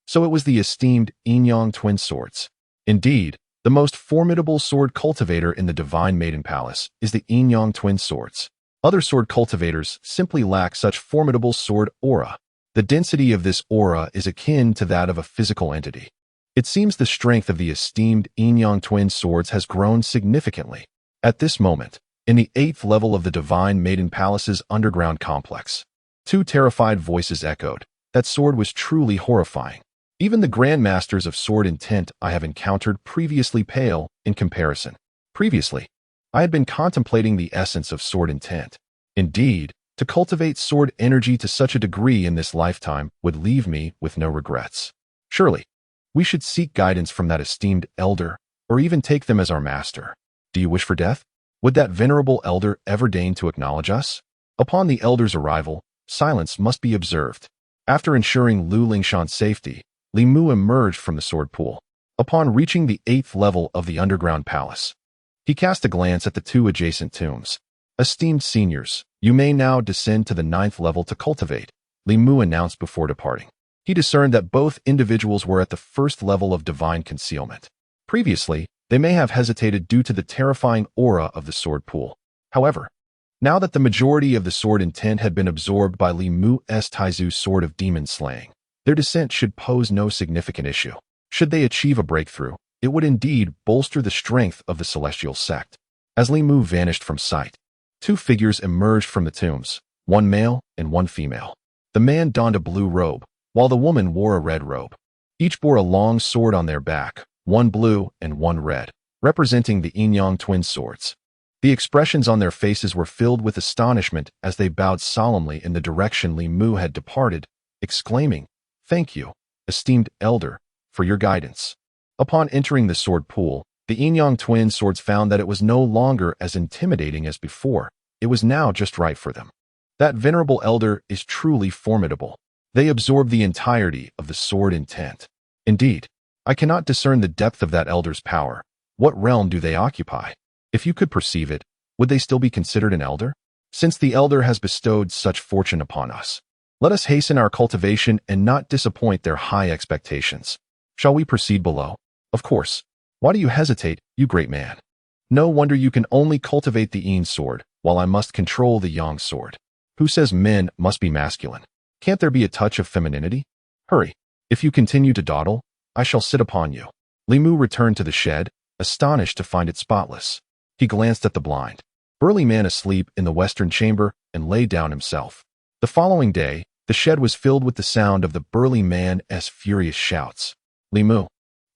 So it was the esteemed Yin-Yang twin swords. Indeed, The most formidable sword cultivator in the Divine Maiden Palace is the Yin Yang twin swords. Other sword cultivators simply lack such formidable sword aura. The density of this aura is akin to that of a physical entity. It seems the strength of the esteemed Yin Yang twin swords has grown significantly. At this moment, in the 8th level of the Divine Maiden Palace's underground complex, 2 terrified voices echoed. That sword was truly horrifying. Even the grandmasters of sword intent I have encountered previously pale in comparison. Previously, I had been contemplating the essence of sword intent. Indeed, to cultivate sword energy to such a degree in this lifetime would leave me with no regrets. Surely, we should seek guidance from that esteemed elder, or even take them as our master. Do you wish for death? Would that venerable elder ever deign to acknowledge us? Upon the elder's arrival, silence must be observed. After ensuring Lu Lingshan's safety, Li Mu emerged from the sword pool. Upon reaching the 8th level of the underground palace, he cast a glance at the 2 adjacent tombs. Esteemed seniors, you may now descend to the 9th level to cultivate, Li Mu announced before departing. He discerned that both individuals were at the 1st level of divine concealment. Previously, they may have hesitated due to the terrifying aura of the sword pool. However, now that the majority of the sword intent had been absorbed by Li Mu's Taizu sword of demon slaying, their descent should pose no significant issue. Should they achieve a breakthrough, it would indeed bolster the strength of the celestial sect. As Li Mu vanished from sight, 2 figures emerged from the tombs, 1 male and 1 female. The man donned a blue robe, while the woman wore a red robe. Each bore a long sword on their back, 1 blue and 1 red, representing the Yin Yang twin swords. The expressions on their faces were filled with astonishment as they bowed solemnly in the direction Li Mu had departed, exclaiming, "Thank you, esteemed elder, for your guidance." Upon entering the sword pool, the Yin Yang twin swords found that it was no longer as intimidating as before. It was now just right for them. That venerable elder is truly formidable. They absorb the entirety of the sword intent. Indeed, I cannot discern the depth of that elder's power. What realm do they occupy? If you could perceive it, would they still be considered an elder? Since the elder has bestowed such fortune upon us, let us hasten our cultivation and not disappoint their high expectations. Shall we proceed below? Of course. Why do you hesitate, you great man? No wonder you can only cultivate the Yin sword, while I must control the Yang sword. Who says men must be masculine? Can't there be a touch of femininity? Hurry. If you continue to dawdle, I shall sit upon you. Li Mu returned to the shed, astonished to find it spotless. He glanced at the blind, burly man asleep in the western chamber and lay down himself. The following day, the shed was filled with the sound of the burly man's furious shouts. Li Mu,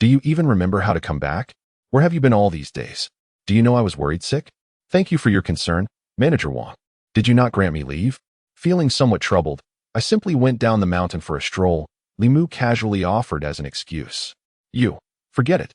do you even remember how to come back? Where have you been all these days? Do you know I was worried sick? Thank you for your concern, Manager Wang. Did you not grant me leave? Feeling somewhat troubled, I simply went down the mountain for a stroll, Li Mu casually offered as an excuse. You, forget it.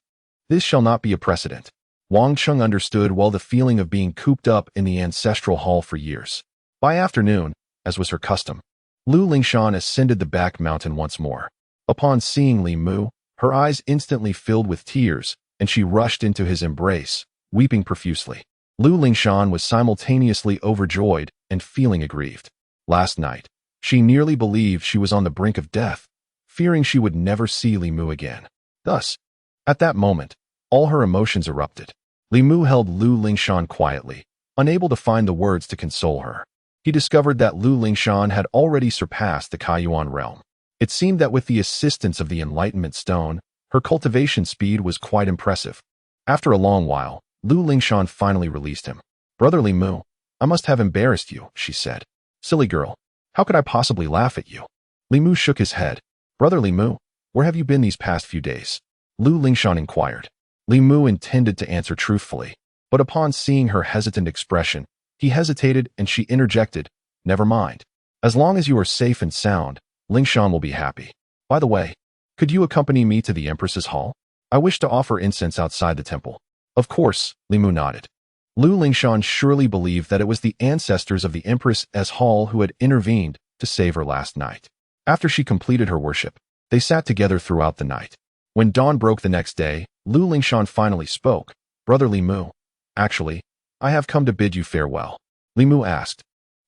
This shall not be a precedent. Wang Cheng understood well the feeling of being cooped up in the ancestral hall for years. By afternoon, as was her custom, Lu Lingshan ascended the back mountain once more. Upon seeing Li Mu, her eyes instantly filled with tears, and she rushed into his embrace, weeping profusely. Lu Lingshan was simultaneously overjoyed and feeling aggrieved. Last night, she nearly believed she was on the brink of death, fearing she would never see Li Mu again. Thus, at that moment, all her emotions erupted. Li Mu held Lu Lingshan quietly, unable to find the words to console her. He discovered that Lu Lingshan had already surpassed the Kaiyuan realm. It seemed that with the assistance of the Enlightenment Stone, her cultivation speed was quite impressive. After a long while, Lu Lingshan finally released him. "Brother Li Mu, I must have embarrassed you," she said. "Silly girl, how could I possibly laugh at you?" Li Mu shook his head. "Brother Li Mu, where have you been these past few days?" Lu Lingshan inquired. Li Mu intended to answer truthfully, but upon seeing her hesitant expression, he hesitated and she interjected, "Never mind. As long as you are safe and sound, Lingshan will be happy. By the way, could you accompany me to the Empress's hall? I wish to offer incense outside the temple." Of course, Li Mu nodded. Lu Lingshan surely believed that it was the ancestors of the Empress's hall who had intervened to save her last night. After she completed her worship, they sat together throughout the night. When dawn broke the next day, Lu Lingshan finally spoke. "Brother Li Mu, actually, I have come to bid you farewell." Li Mu asked,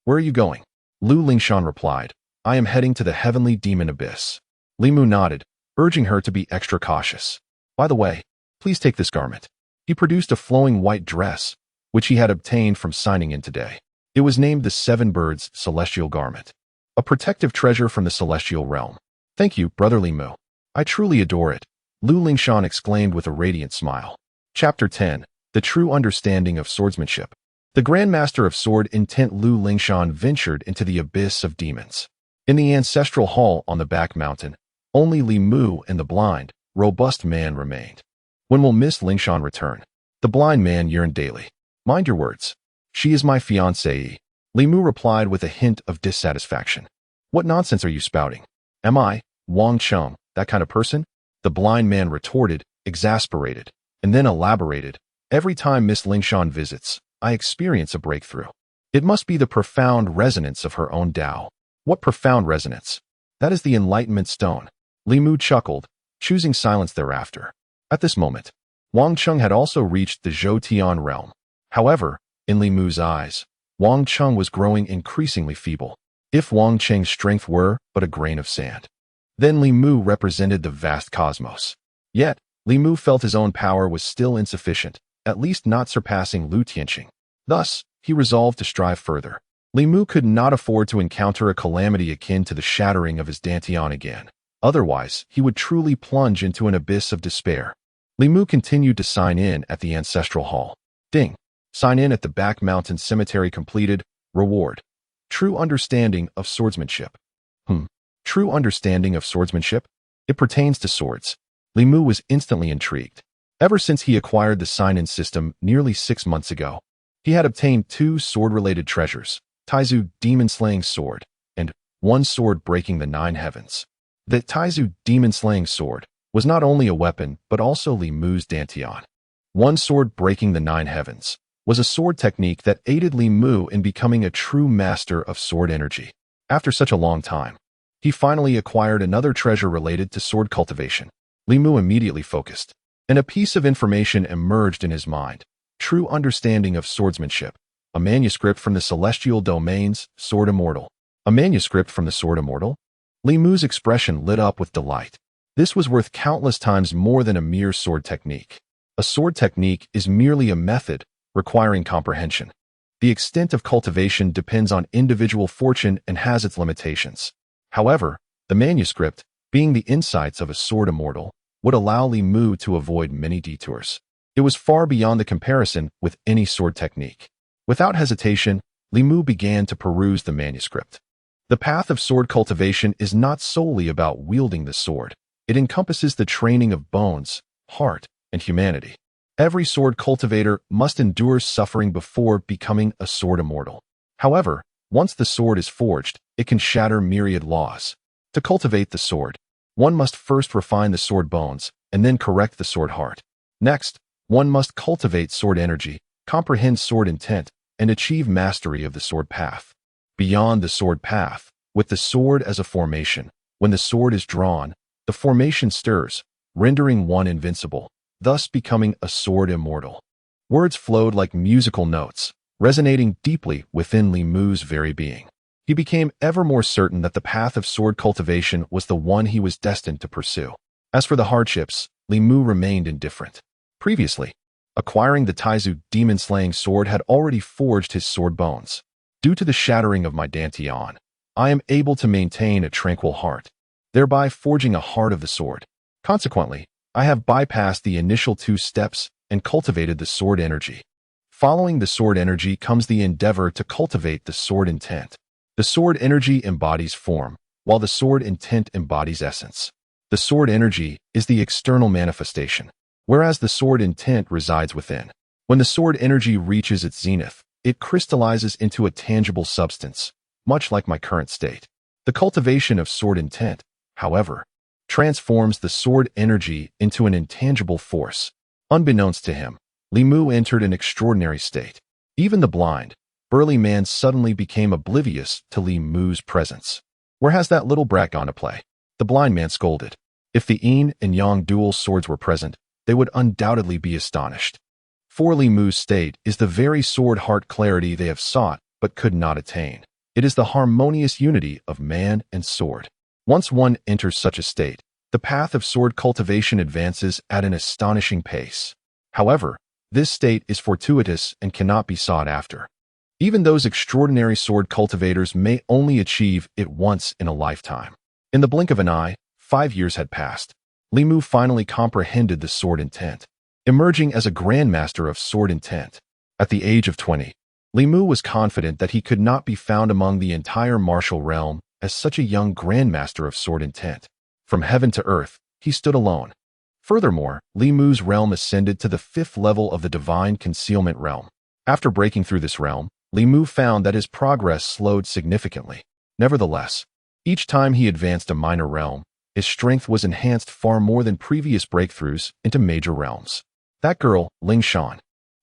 "Where are you going?" Lu Lingshan replied, "I am heading to the heavenly demon abyss." Li Mu nodded, urging her to be extra cautious. "By the way, Please take this garment. He produced a flowing white dress, which he had obtained from signing in today. It was named the Seven Birds Celestial Garment, a protective treasure from the celestial realm. Thank you, Brother Li Mu. I truly adore it, Lu Lingshan exclaimed with a radiant smile. Chapter 10. The True Understanding of Swordsmanship. The Grand Master of Sword Intent Lu Lingshan ventured into the abyss of demons. In the ancestral hall on the back mountain, only Li Mu and the blind, robust man remained. When will Miss Lingshan return? The blind man yearned daily. Mind your words. She is my fiancée. Li Mu replied with a hint of dissatisfaction. What nonsense are you spouting? Am I, Wang Cheng, that kind of person? The blind man retorted, exasperated, and then elaborated. Every time Miss Lingshan visits, I experience a breakthrough. It must be the profound resonance of her own Tao. What profound resonance? That is the Enlightenment Stone. Li Mu chuckled, choosing silence thereafter. At this moment, Wang Cheng had also reached the Zhou realm. However, in Li Mu's eyes, Wang Cheng was growing increasingly feeble. If Wang Cheng's strength were but a grain of sand, then Li Mu represented the vast cosmos. Yet, Li Mu felt his own power was still insufficient, at least not surpassing Lu Tianqing. Thus, he resolved to strive further. Li Mu could not afford to encounter a calamity akin to the shattering of his dantian again. Otherwise, he would truly plunge into an abyss of despair. Li Mu continued to sign in at the ancestral hall. Ding. Sign in at the back mountain cemetery completed. Reward. True understanding of swordsmanship. True understanding of swordsmanship? It pertains to swords. Li Mu was instantly intrigued. Ever since he acquired the sign-in system nearly 6 months ago, he had obtained 2 sword-related treasures, Taizu Demon-Slaying Sword, and 1 sword breaking the 9 heavens. The Taizu Demon-Slaying Sword was not only a weapon, but also Li Mu's dantian. 1 sword breaking the 9 heavens was a sword technique that aided Li Mu in becoming a true master of sword energy. After such a long time, he finally acquired another treasure related to sword cultivation. Li Mu immediately focused, and a piece of information emerged in his mind. True understanding of swordsmanship. A manuscript from the celestial domains, Sword Immortal. A manuscript from the Sword Immortal? Li Mu's expression lit up with delight. This was worth countless times more than a mere sword technique. A sword technique is merely a method requiring comprehension. The extent of cultivation depends on individual fortune and has its limitations. However, the manuscript, being the insights of a sword immortal, would allow Li Mu to avoid many detours. It was far beyond the comparison with any sword technique. Without hesitation, Li Mu began to peruse the manuscript. The path of sword cultivation is not solely about wielding the sword. It encompasses the training of bones, heart, and humanity. Every sword cultivator must endure suffering before becoming a sword immortal. However, once the sword is forged, it can shatter myriad laws. To cultivate the sword, one must first refine the sword bones, and then correct the sword heart. Next, one must cultivate sword energy, comprehend sword intent, and achieve mastery of the sword path. Beyond the sword path, with the sword as a formation, when the sword is drawn, the formation stirs, rendering one invincible, thus becoming a sword immortal. Words flowed like musical notes, resonating deeply within Li Mu's very being. He became ever more certain that the path of sword cultivation was the one he was destined to pursue. As for the hardships, Li Mu remained indifferent. Previously, acquiring the Taizu demon-slaying sword had already forged his sword bones. Due to the shattering of my dantian, I am able to maintain a tranquil heart, thereby forging a heart of the sword. Consequently, I have bypassed the initial 2 steps and cultivated the sword energy. Following the sword energy comes the endeavor to cultivate the sword intent. The sword energy embodies form, while the sword intent embodies essence. The sword energy is the external manifestation, whereas the sword intent resides within. When the sword energy reaches its zenith, it crystallizes into a tangible substance, much like my current state. The cultivation of sword intent, however, transforms the sword energy into an intangible force. Unbeknownst to him, Li Mu entered an extraordinary state. Even the blind, burly man suddenly became oblivious to Li Mu's presence. Where has that little brat gone to play? The blind man scolded. If the yin and yang dual swords were present, they would undoubtedly be astonished. For Li Mu's state is the very sword heart clarity they have sought but could not attain. It is the harmonious unity of man and sword. Once one enters such a state, The path of sword cultivation advances at an astonishing pace. However, this state is fortuitous and cannot be sought after. Even those extraordinary sword cultivators may only achieve it once in a lifetime. In the blink of an eye, 5 years had passed. Li Mu finally comprehended the sword intent, emerging as a grandmaster of sword intent. At the age of 20, Li Mu was confident that he could not be found among the entire martial realm as such a young grandmaster of sword intent. From heaven to earth, he stood alone. Furthermore, Li Mu's realm ascended to the 5th level of the divine concealment realm. After breaking through this realm, Li Mu found that his progress slowed significantly. Nevertheless, each time he advanced a minor realm, his strength was enhanced far more than previous breakthroughs into major realms. That girl, Ling Shan,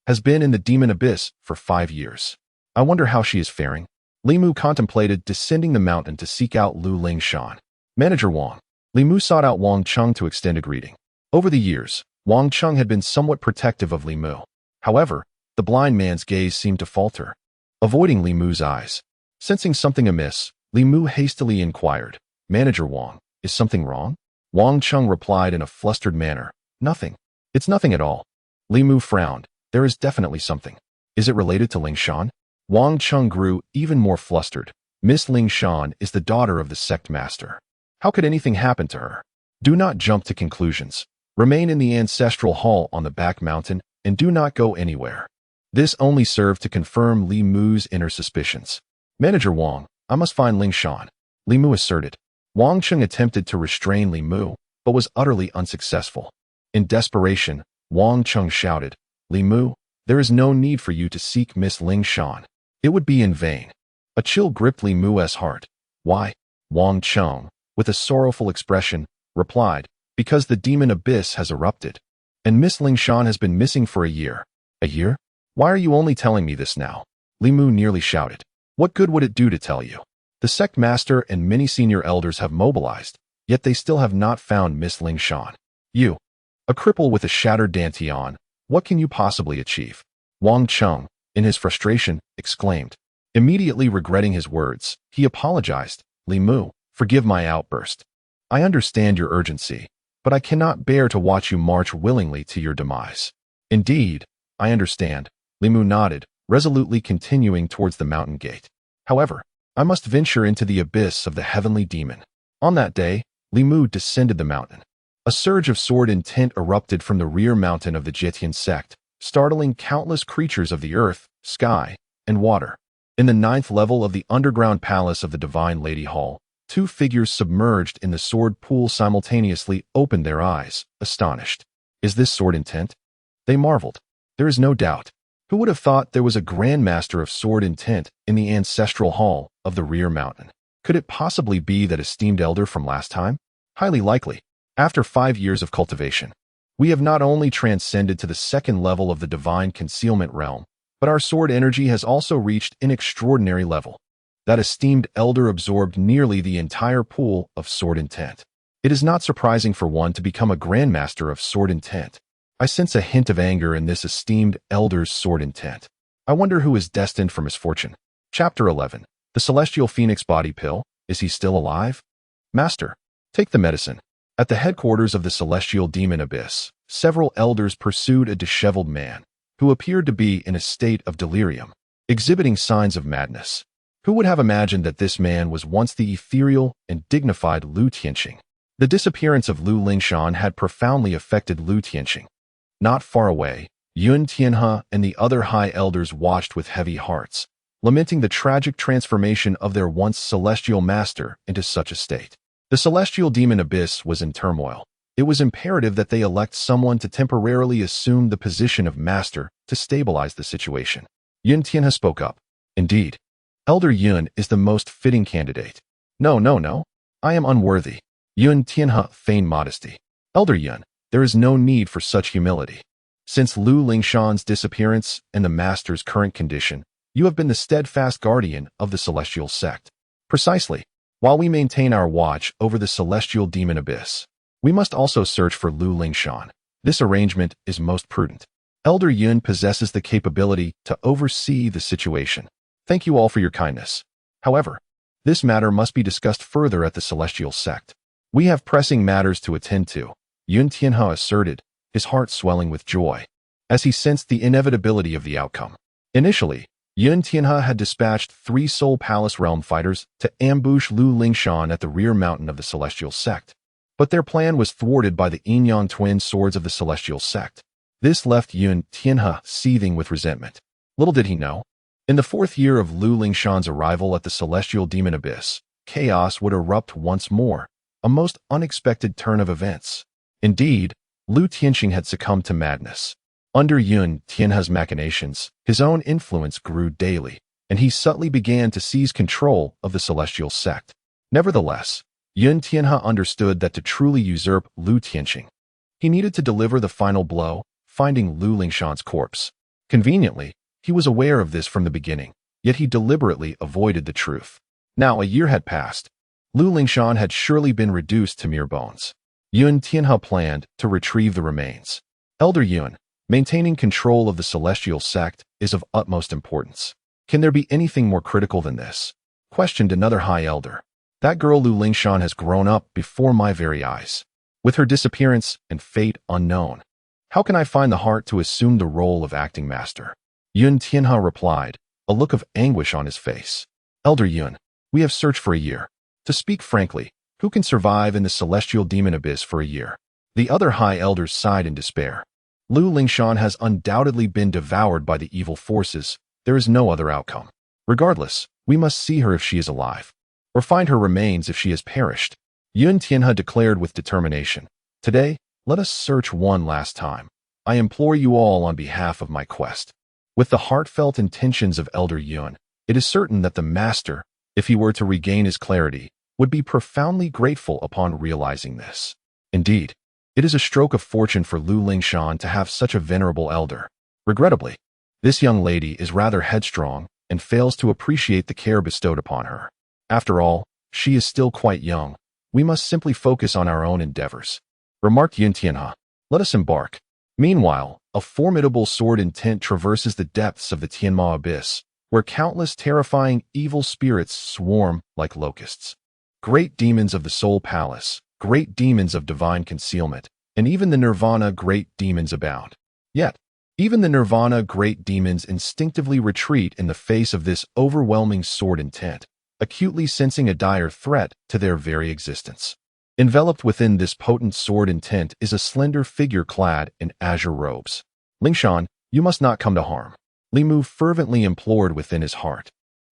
has been in the demon abyss for 5 years. I wonder how she is faring. Li Mu contemplated descending the mountain to seek out Lu Ling Shan. Manager Wang. Li Mu sought out Wang Chung to extend a greeting. Over the years, Wang Chung had been somewhat protective of Li Mu. However, the blind man's gaze seemed to falter, avoiding Li Mu's eyes. Sensing something amiss, Li Mu hastily inquired, "Manager Wang, is something wrong?" Wang Chung replied in a flustered manner, "Nothing. It's nothing at all." Li Mu frowned. "There is definitely something. Is it related to Ling Shan?" Wang Chung grew even more flustered. "Miss Ling Shan is the daughter of the sect master. How could anything happen to her?" Do not jump to conclusions. Remain in the ancestral hall on the back mountain and do not go anywhere. This only served to confirm Li Mu's inner suspicions. "Manager Wang, I must find Ling Shan," Li Mu asserted. Wang Chung attempted to restrain Li Mu, but was utterly unsuccessful. In desperation, Wang Chung shouted, "Li Mu, there is no need for you to seek Miss Ling Shan. It would be in vain." A chill gripped Li Mu's heart. "Why?" Wang Chung, with a sorrowful expression, replied, "Because the demon abyss has erupted, and Miss Ling Shan has been missing for a year." "A year? Why are you only telling me this now?" Li Mu nearly shouted. "What good would it do to tell you? The sect master and many senior elders have mobilized, yet they still have not found Miss Ling Shan. You, a cripple with a shattered dantian, what can you possibly achieve?" Wang Chung, in his frustration, exclaimed. Immediately regretting his words, he apologized. "Li Mu, forgive my outburst. I understand your urgency, but I cannot bear to watch you march willingly to your demise." "Indeed, I understand," Li Mu nodded, resolutely continuing towards the mountain gate. "However, I must venture into the abyss of the heavenly demon." On that day, Li Mu descended the mountain. A surge of sword intent erupted from the rear mountain of the Jetian sect, startling countless creatures of the earth, sky, and water. In the 9th level of the underground palace of the Divine Lady Hall, 2 figures submerged in the sword pool simultaneously opened their eyes, astonished. "Is this sword intent?" They marveled. There is no doubt. Who would have thought there was a grandmaster of sword intent in the ancestral hall of the rear mountain? Could it possibly be that esteemed elder from last time? Highly likely. After 5 years of cultivation, we have not only transcended to the 2nd level of the divine concealment realm, but our sword energy has also reached an extraordinary level. That esteemed elder absorbed nearly the entire pool of sword intent. It is not surprising for one to become a grandmaster of sword intent. I sense a hint of anger in this esteemed elder's sword intent. I wonder who is destined for misfortune. Chapter 11. The Celestial Phoenix Body Pill. Is he still alive? Master, take the medicine. At the headquarters of the Celestial Demon Abyss, several elders pursued a disheveled man, who appeared to be in a state of delirium, exhibiting signs of madness. Who would have imagined that this man was once the ethereal and dignified Lu Tianxing? The disappearance of Lu Lingshan had profoundly affected Lu Tianxing. Not far away, Yun Tianhe and the other high elders watched with heavy hearts, lamenting the tragic transformation of their once celestial master into such a state. The Celestial Demon Abyss was in turmoil. It was imperative that they elect someone to temporarily assume the position of master to stabilize the situation. Yun Tianhe spoke up. "Indeed, Elder Yun is the most fitting candidate." No. I am unworthy." Yun Tianhe feigned modesty. "Elder Yun, there is no need for such humility. Since Lu Lingshan's disappearance and the master's current condition, you have been the steadfast guardian of the celestial sect. Precisely. While we maintain our watch over the Celestial Demon Abyss, we must also search for Lu Lingshan. This arrangement is most prudent. Elder Yun possesses the capability to oversee the situation. Thank you all for your kindness. However, this matter must be discussed further at the celestial sect." We have pressing matters to attend to, Yun Tianhe asserted, his heart swelling with joy, as he sensed the inevitability of the outcome. Initially, Yun Tianhe had dispatched 3 Soul Palace realm fighters to ambush Lu Lingshan at the rear mountain of the Celestial Sect. But their plan was thwarted by the Yinyang twin swords of the Celestial Sect. This left Yun Tianhe seething with resentment. Little did he know, in the 4th year of Lu Lingshan's arrival at the Celestial Demon Abyss, chaos would erupt once more, a most unexpected turn of events. Indeed, Lu Tianxing had succumbed to madness. Under Yun Tianhe's machinations, his own influence grew daily, and he subtly began to seize control of the Celestial Sect. Nevertheless, Yun Tianhe understood that to truly usurp Lu Tianxing, he needed to deliver the final blow, finding Lu Lingshan's corpse. Conveniently, he was aware of this from the beginning, yet he deliberately avoided the truth. Now a year had passed. Lu Lingshan had surely been reduced to mere bones. Yun Tianhe planned to retrieve the remains. Elder Yun, maintaining control of the Celestial Sect is of utmost importance. Can there be anything more critical than this? Questioned another High Elder. That girl Lu Lingshan has grown up before my very eyes, with her disappearance and fate unknown. How can I find the heart to assume the role of acting master? Yun Tianhe replied, a look of anguish on his face. Elder Yun, we have searched for a year. To speak frankly, who can survive in the Celestial Demon Abyss for a year? The other High Elders sighed in despair. Lu Lingshan has undoubtedly been devoured by the evil forces. There is no other outcome. Regardless, we must see her if she is alive, or find her remains if she has perished. Yun Tianhe declared with determination. Today, let us search one last time. I implore you all on behalf of my quest. With the heartfelt intentions of Elder Yun, it is certain that the Master, if he were to regain his clarity, would be profoundly grateful upon realizing this. Indeed, it is a stroke of fortune for Lu Lingshan to have such a venerable elder. Regrettably, this young lady is rather headstrong and fails to appreciate the care bestowed upon her. After all, she is still quite young. We must simply focus on our own endeavors. Remarked Yun Tianhe. Let us embark. Meanwhile, a formidable sword intent traverses the depths of the Tianma Abyss, where countless terrifying evil spirits swarm like locusts. Great demons of the Soul Palace, great demons of divine concealment, and even the Nirvana great demons abound. Yet, even the Nirvana great demons instinctively retreat in the face of this overwhelming sword intent, acutely sensing a dire threat to their very existence. Enveloped within this potent sword intent is a slender figure clad in azure robes. Lingshan, you must not come to harm, Li Mu fervently implored within his heart.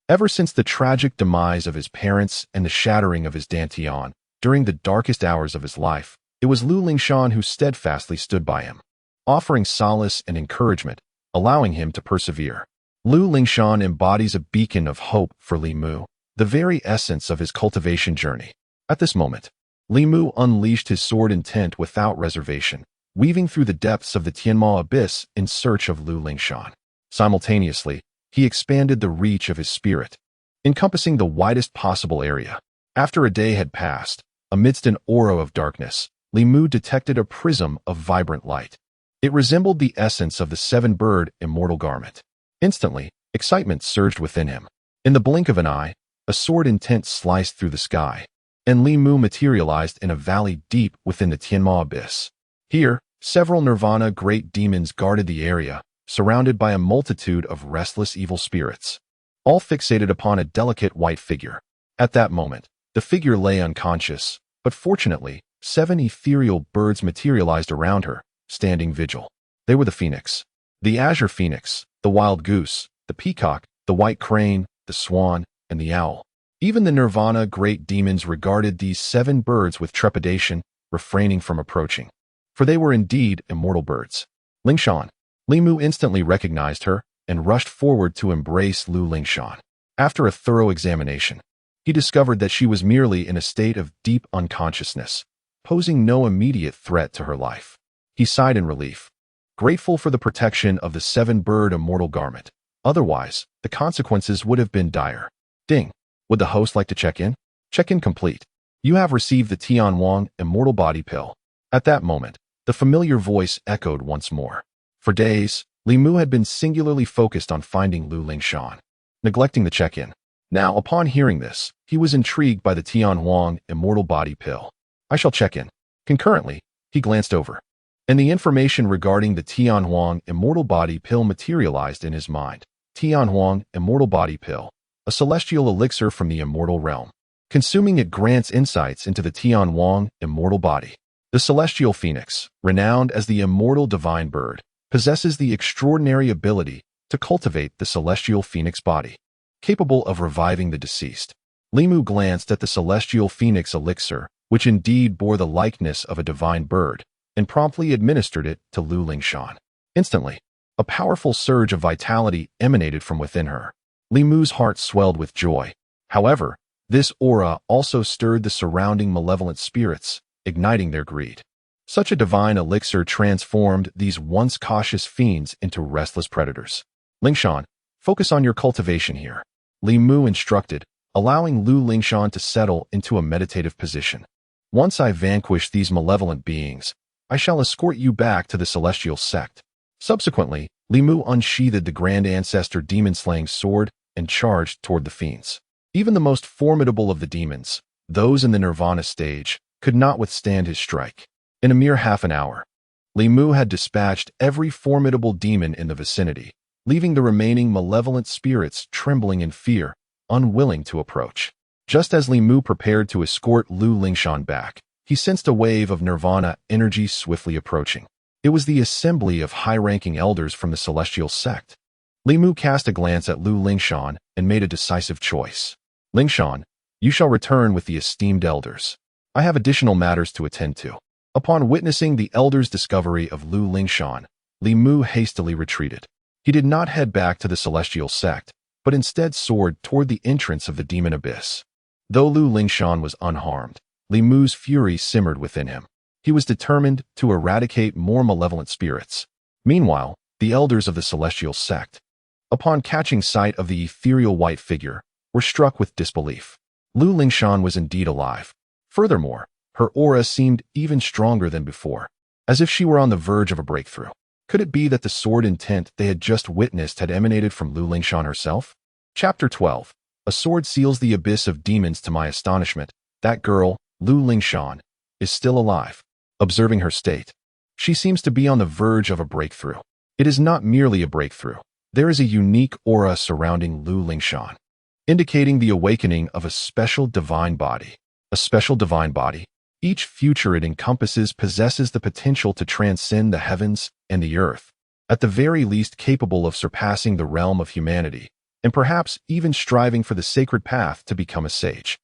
Ever since the tragic demise of his parents and the shattering of his dantian, during the darkest hours of his life, it was Lu Lingshan who steadfastly stood by him, offering solace and encouragement, allowing him to persevere. Lu Lingshan embodies a beacon of hope for Li Mu, the very essence of his cultivation journey. At this moment, Li Mu unleashed his sword intent without reservation, weaving through the depths of the Tianma Abyss in search of Lu Lingshan. Simultaneously, he expanded the reach of his spirit, encompassing the widest possible area. After a day had passed, amidst an aura of darkness, Li Mu detected a prism of vibrant light. It resembled the essence of the 7-bird immortal garment. Instantly, excitement surged within him. In the blink of an eye, a sword intent sliced through the sky, and Li Mu materialized in a valley deep within the Tianma Abyss. Here, several Nirvana great demons guarded the area, surrounded by a multitude of restless evil spirits, all fixated upon a delicate white figure. At that moment, the figure lay unconscious, but fortunately, 7 ethereal birds materialized around her, standing vigil. They were the phoenix, the azure phoenix, the wild goose, the peacock, the white crane, the swan, and the owl. Even the Nirvana great demons regarded these 7 birds with trepidation, refraining from approaching, for they were indeed immortal birds. Lingshan. Li Mu instantly recognized her and rushed forward to embrace Lu Lingshan. After a thorough examination, he discovered that she was merely in a state of deep unconsciousness, posing no immediate threat to her life. He sighed in relief, grateful for the protection of the 7-bird immortal garment. Otherwise, the consequences would have been dire. Ding. Would the host like to check in? Check-in complete. You have received the Tian Wang immortal body pill. At that moment, the familiar voice echoed once more. For days, Li Mu had been singularly focused on finding Lu Lingshan, neglecting the check-in. Now, upon hearing this, he was intrigued by the Tian Wang immortal body pill. I shall check in. Concurrently, he glanced over, and the information regarding the Tianhuang immortal body pill materialized in his mind. Tianhuang immortal body pill, a celestial elixir from the immortal realm. Consuming it grants insights into the Tianhuang immortal body. The celestial phoenix, renowned as the immortal divine bird, possesses the extraordinary ability to cultivate the celestial phoenix body, capable of reviving the deceased. Limu glanced at the celestial phoenix elixir, which indeed bore the likeness of a divine bird, and promptly administered it to Lu Lingshan. Instantly, a powerful surge of vitality emanated from within her. Limu's heart swelled with joy. However, this aura also stirred the surrounding malevolent spirits, igniting their greed. Such a divine elixir transformed these once cautious fiends into restless predators. Lingshan, focus on your cultivation here, Limu instructed, allowing Lu Lingshan to settle into a meditative position. Once I vanquish these malevolent beings, I shall escort you back to the celestial sect. Subsequently, Limu unsheathed the Grand Ancestor demon-slaying sword and charged toward the fiends. Even the most formidable of the demons, those in the nirvana stage, could not withstand his strike. In a mere half an hour, Limu had dispatched every formidable demon in the vicinity, leaving the remaining malevolent spirits trembling in fear, unwilling to approach. Just as Limu prepared to escort Lu Lingshan back, he sensed a wave of nirvana energy swiftly approaching. It was the assembly of high-ranking elders from the celestial sect. Limu cast a glance at Lu Lingshan and made a decisive choice. Lingshan, you shall return with the esteemed elders. I have additional matters to attend to. Upon witnessing the elders' discovery of Lu Lingshan, Limu hastily retreated. He did not head back to the celestial sect, but instead soared toward the entrance of the demon abyss. Though Lu Lingshan was unharmed, Limu's fury simmered within him. He was determined to eradicate more malevolent spirits. Meanwhile, the elders of the celestial sect, upon catching sight of the ethereal white figure, were struck with disbelief. Lu Lingshan was indeed alive. Furthermore, her aura seemed even stronger than before, as if she were on the verge of a breakthrough. Could it be that the sword intent they had just witnessed had emanated from Lu Lingshan herself? Chapter 12. A sword seals the abyss of demons. To my astonishment, that girl, Lu Lingshan, is still alive. Observing her state, she seems to be on the verge of a breakthrough. It is not merely a breakthrough. There is a unique aura surrounding Lu Lingshan, indicating the awakening of a special divine body. A special divine body. Each future it encompasses possesses the potential to transcend the heavens and the earth, at the very least capable of surpassing the realm of humanity, and perhaps even striving for the sacred path to become a sage.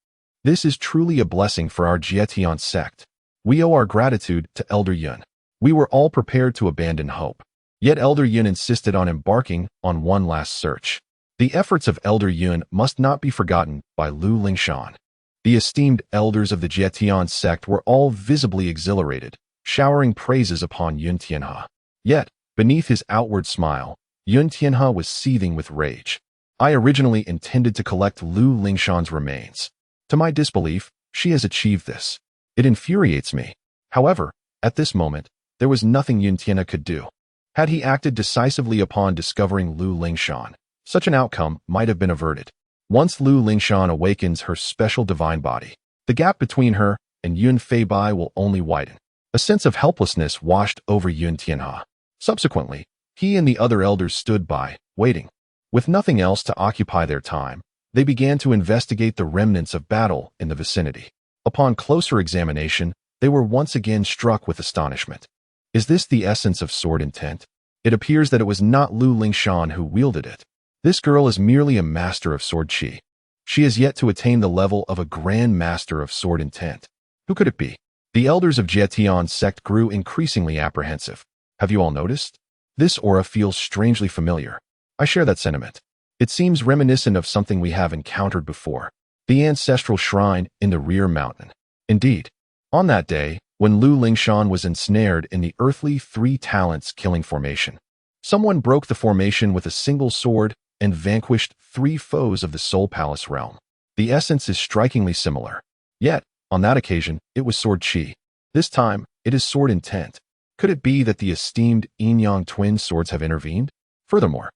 This is truly a blessing for our Jietian sect. We owe our gratitude to Elder Yun. We were all prepared to abandon hope. Yet Elder Yun insisted on embarking on one last search. The efforts of Elder Yun must not be forgotten by Lu Lingshan. The esteemed elders of the Jietian sect were all visibly exhilarated, showering praises upon Yun Tianhe. Yet, beneath his outward smile, Yun Tianhe was seething with rage. I originally intended to collect Lu Lingshan's remains. To my disbelief, she has achieved this. It infuriates me. However, at this moment, there was nothing Yun Tianhe could do. Had he acted decisively upon discovering Lu Lingshan, such an outcome might have been averted. Once Lu Lingshan awakens her special divine body, the gap between her and Yun Feibai will only widen. A sense of helplessness washed over Yun Tianhe. Subsequently, he and the other elders stood by, waiting. With nothing else to occupy their time, they began to investigate the remnants of battle in the vicinity. Upon closer examination, they were once again struck with astonishment. Is this the essence of sword intent? It appears that it was not Lu Lingshan who wielded it. This girl is merely a master of sword chi. She has yet to attain the level of a grand master of sword intent. Who could it be? The elders of Jietian sect grew increasingly apprehensive. Have you all noticed? This aura feels strangely familiar. I share that sentiment. It seems reminiscent of something we have encountered before. The ancestral shrine in the rear mountain. Indeed, on that day, when Lu Lingshan was ensnared in the earthly three talents killing formation, someone broke the formation with a single sword and vanquished 3 foes of the Soul Palace realm. The essence is strikingly similar. Yet, on that occasion, it was sword chi. This time, it is sword intent. Could it be that the esteemed yin-yang twin swords have intervened? Furthermore,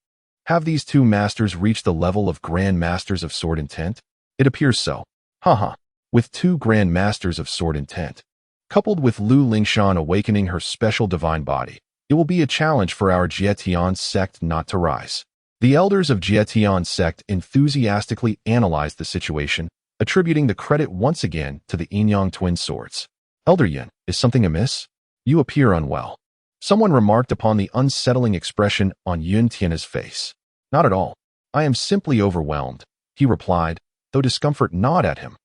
have these 2 masters reached the level of grand masters of sword intent? It appears so. Haha. With 2 grand masters of sword intent, Coupled with Lu Lingshan awakening her special divine body, it will be a challenge for our Jietian sect not to rise. The elders of Jietian sect enthusiastically analyzed the situation, attributing the credit once again to the Yinyang twin swords. Elder Yin, is something amiss? You appear unwell. Someone remarked upon the unsettling expression on Yun Tian's face. Not at all. I am simply overwhelmed, he replied, though discomfort gnawed at him.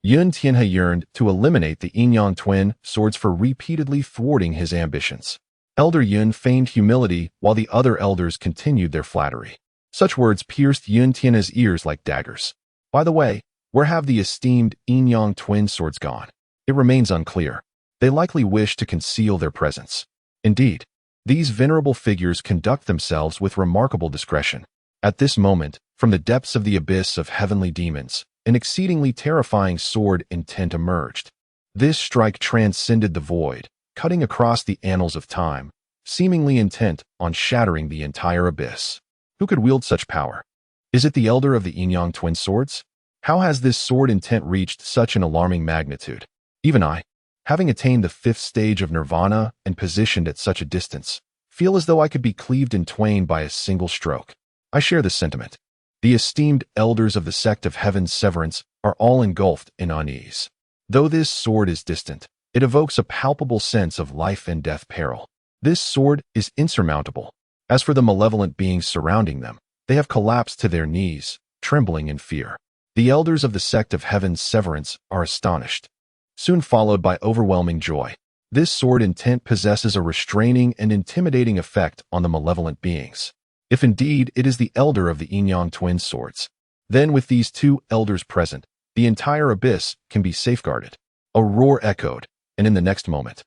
Yun Tianhe yearned to eliminate the Yinyang twin swords for repeatedly thwarting his ambitions. Elder Yun feigned humility while the other elders continued their flattery. Such words pierced Yun Tianhe's ears like daggers. By the way, where have the esteemed Yinyang twin swords gone? It remains unclear. They likely wish to conceal their presence. Indeed, these venerable figures conduct themselves with remarkable discretion. At this moment, from the depths of the abyss of heavenly demons, an exceedingly terrifying sword intent emerged. This strike transcended the void, cutting across the annals of time, seemingly intent on shattering the entire abyss. Who could wield such power? Is it the elder of the Yinyang twin swords? How has this sword intent reached such an alarming magnitude? Even I, having attained the 5th stage of nirvana and positioned at such a distance, feel as though I could be cleaved in twain by a single stroke. I share this sentiment. The esteemed elders of the sect of Heaven's Severance are all engulfed in unease. Though this sword is distant, it evokes a palpable sense of life and death peril. This sword is insurmountable. As for the malevolent beings surrounding them, they have collapsed to their knees, trembling in fear. The elders of the sect of Heaven's Severance are astonished, soon followed by overwhelming joy. This sword intent possesses a restraining and intimidating effect on the malevolent beings. If indeed it is the elder of the Yinyang twin swords, then with these two elders present, the entire abyss can be safeguarded. A roar echoed, and in the next moment,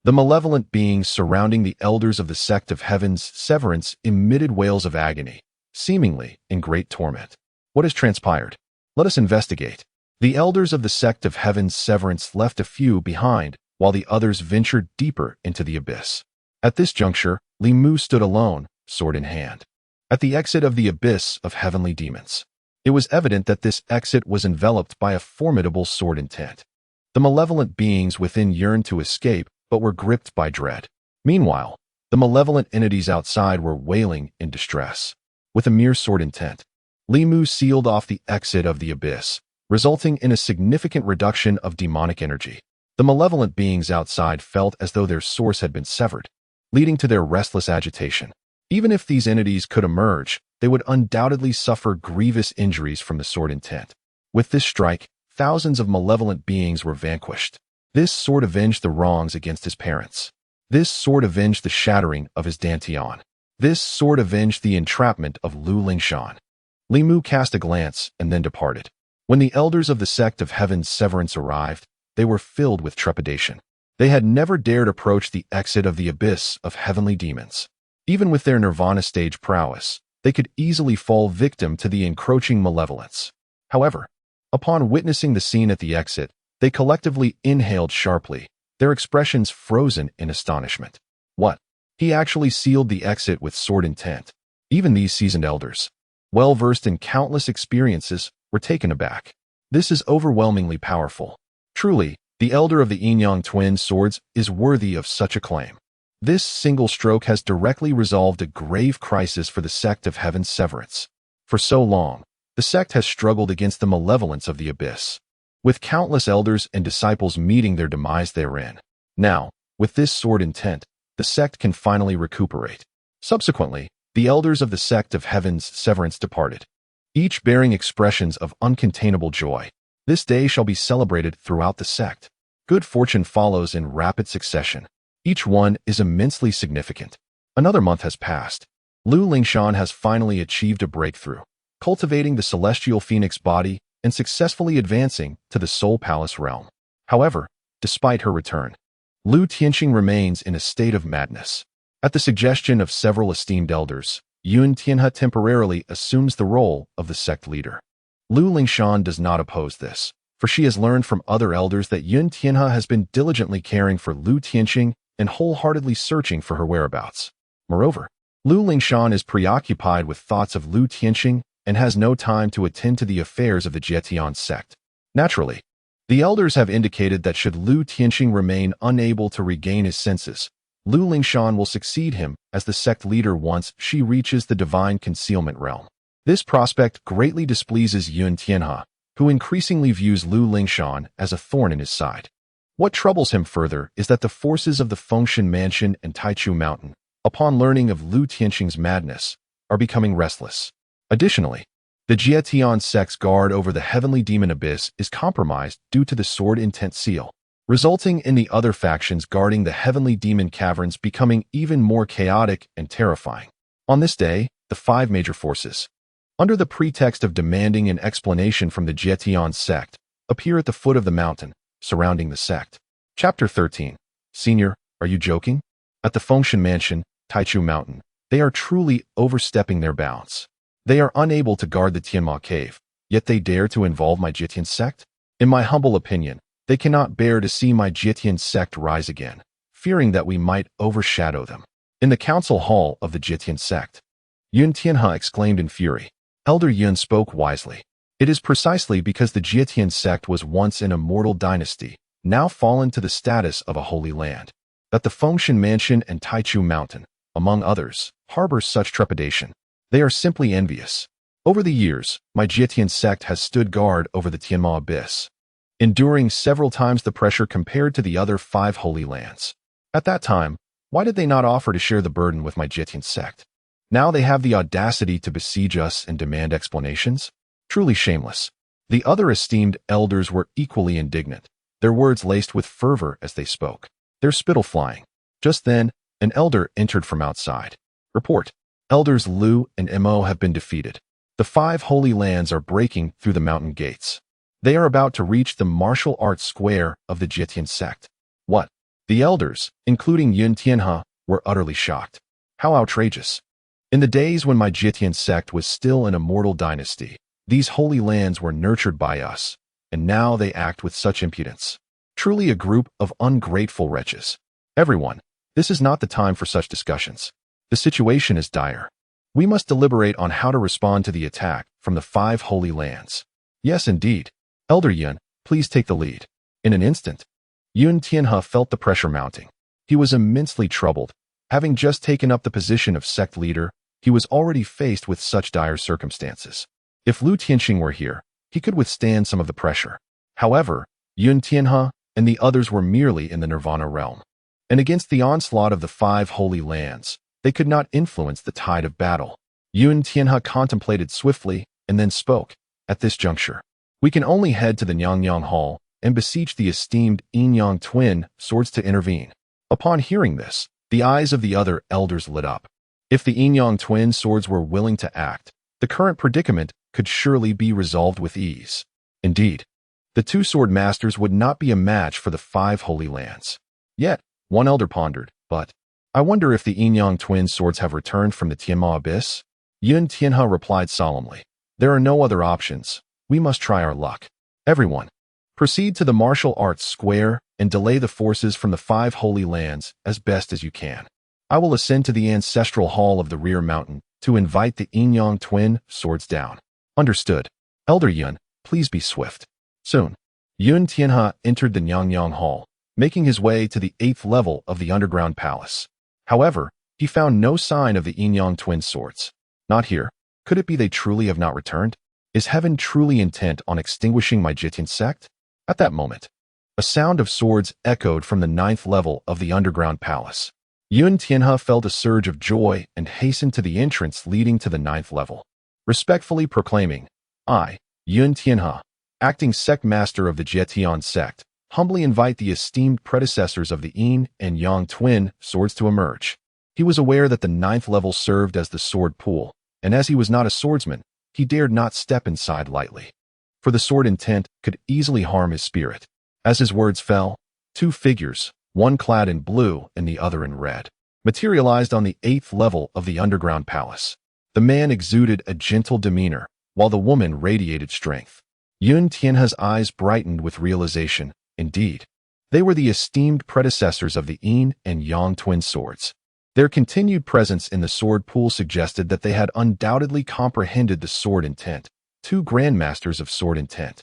the malevolent beings surrounding the elders of the sect of Heaven's Severance emitted wails of agony, seemingly in great torment. What has transpired? Let us investigate. The elders of the sect of Heaven's Severance left a few behind, while the others ventured deeper into the abyss. At this juncture, Li Mu stood alone, sword in hand, at the exit of the abyss of heavenly demons. It was evident that this exit was enveloped by a formidable sword intent. The malevolent beings within yearned to escape, but were gripped by dread. Meanwhile, the malevolent entities outside were wailing in distress. With a mere sword intent, Li Mu sealed off the exit of the abyss, resulting in a significant reduction of demonic energy. The malevolent beings outside felt as though their source had been severed, leading to their restless agitation. Even if these entities could emerge, they would undoubtedly suffer grievous injuries from the sword intent. With this strike, thousands of malevolent beings were vanquished. This sword avenged the wrongs against his parents. This sword avenged the shattering of his dantian. This sword avenged the entrapment of Lu Lingshan. Li Mu cast a glance and then departed. When the elders of the sect of Heaven's Severance arrived, they were filled with trepidation. They had never dared approach the exit of the abyss of heavenly demons. Even with their nirvana stage prowess, they could easily fall victim to the encroaching malevolence. However, upon witnessing the scene at the exit, they collectively inhaled sharply, their expressions frozen in astonishment. What? He actually sealed the exit with sword intent. Even these seasoned elders, well-versed in countless experiences, were taken aback. This is overwhelmingly powerful. Truly, the elder of the Yinyang twin swords is worthy of such a claim. This single stroke has directly resolved a grave crisis for the sect of Heaven's Severance. For so long, the sect has struggled against the malevolence of the abyss, with countless elders and disciples meeting their demise therein. Now, with this sword intent, the sect can finally recuperate. Subsequently, the elders of the sect of Heaven's Severance departed, each bearing expressions of uncontainable joy. This day shall be celebrated throughout the sect. Good fortune follows in rapid succession. Each one is immensely significant. Another month has passed. Lu Lingshan has finally achieved a breakthrough, cultivating the celestial phoenix body and successfully advancing to the Soul Palace realm. However, despite her return, Lu Tianxing remains in a state of madness. At the suggestion of several esteemed elders, Yun Tianhe temporarily assumes the role of the sect leader. Lu Lingshan does not oppose this, for she has learned from other elders that Yun Tianhe has been diligently caring for Lu Tianxing and wholeheartedly searching for her whereabouts. Moreover, Lu Lingshan is preoccupied with thoughts of Lu Tianxing and has no time to attend to the affairs of the Jietian sect. Naturally, The elders have indicated that should Lu Tianxing remain unable to regain his senses, Lu Lingshan will succeed him as the sect leader once she reaches the divine concealment realm. This prospect greatly displeases Yun Tianhe, who increasingly views Lu Lingshan as a thorn in his side. What troubles him further is that the forces of the Fengshan Mansion and Taichu Mountain, upon learning of Lu Tianxing's madness, are becoming restless. Additionally, the Jietian sect's guard over the heavenly demon abyss is compromised due to the sword intent seal, resulting in the other factions guarding the heavenly demon caverns becoming even more chaotic and terrifying. On this day, the 5 major forces, under the pretext of demanding an explanation from the Jietian sect, appear at the foot of the mountain, surrounding the sect. Chapter 13. Senior, are you joking? At the Fengshan Mansion, Taichu Mountain, they are truly overstepping their bounds. They are unable to guard the Tianma Cave, yet they dare to involve my Jietian sect? In my humble opinion, they cannot bear to see my Jietian sect rise again, fearing that we might overshadow them. In the council hall of the Jietian sect, Yun Tianhe exclaimed in fury. Elder Yun spoke wisely. It is precisely because the Jietian sect was once an immortal dynasty, now fallen to the status of a holy land, that the Fengshan Mansion and Taichu Mountain, among others, harbor such trepidation. They are simply envious. Over the years, my Jietian sect has stood guard over the Tianma abyss, enduring several times the pressure compared to the other 5 holy lands. At that time, why did they not offer to share the burden with my Jietian sect? Now they have the audacity to besiege us and demand explanations? Truly shameless. The other esteemed elders were equally indignant, their words laced with fervor as they spoke, their spittle flying. Just then, an elder entered from outside. Report. Elders Lu and Mo have been defeated. The 5 holy lands are breaking through the mountain gates. They are about to reach the martial arts square of the Jietian sect. What? The elders, including Yun Tianhe, were utterly shocked. How outrageous. In the days when my Jietian sect was still an immortal dynasty, these holy lands were nurtured by us, and now they act with such impudence. Truly a group of ungrateful wretches. Everyone, this is not the time for such discussions. The situation is dire. We must deliberate on how to respond to the attack from the 5 holy lands. Yes, indeed. Elder Yun, please take the lead. In an instant, Yun Tianhe felt the pressure mounting. He was immensely troubled. Having just taken up the position of sect leader, he was already faced with such dire circumstances. If Lu Tianxing were here, he could withstand some of the pressure. However, Yun Tianhe and the others were merely in the Nirvana realm, and against the onslaught of the 5 holy lands, they could not influence the tide of battle. Yun Tianhe contemplated swiftly and then spoke. At this juncture, we can only head to the Nyang Hall and beseech the esteemed Yin-Yang twin swords to intervene. Upon hearing this, the eyes of the other elders lit up. If the Yin-Yang twin swords were willing to act, the current predicament could surely be resolved with ease. Indeed, the 2 sword masters would not be a match for the 5 holy lands. Yet, one elder pondered, but I wonder if the Yin-Yang twin swords have returned from the Tianma abyss? Yun Tianhe replied solemnly. There are no other options. We must try our luck. Everyone, proceed to the martial arts square and delay the forces from the 5 holy lands as best as you can. I will ascend to the ancestral hall of the rear mountain to invite the Yin-Yang twin swords down. Understood. Elder Yun, please be swift. Soon, Yun Tianhe entered the Nyang hall, making his way to the 8th level of the underground palace. However, he found no sign of the Yin-Yang twin swords. Not here. Could it be they truly have not returned? Is heaven truly intent on extinguishing my Jietian sect? At that moment, a sound of swords echoed from the 9th level of the underground palace. Yun Tianhe felt a surge of joy and hastened to the entrance leading to the 9th level, respectfully proclaiming, I, Yun Tianhe, acting sect master of the Jietian sect, humbly invite the esteemed predecessors of the Yin and Yang twin swords to emerge. He was aware that the 9th level served as the sword pool, and as he was not a swordsman, he dared not step inside lightly, for the sword intent could easily harm his spirit. As his words fell, 2 figures, one clad in blue and the other in red, materialized on the 8th level of the underground palace. The man exuded a gentle demeanor, while the woman radiated strength. Yun Tianhe's eyes brightened with realization. Indeed, they were the esteemed predecessors of the Yin and Yang twin swords. Their continued presence in the sword pool suggested that they had undoubtedly comprehended the sword intent, 2 grandmasters of sword intent.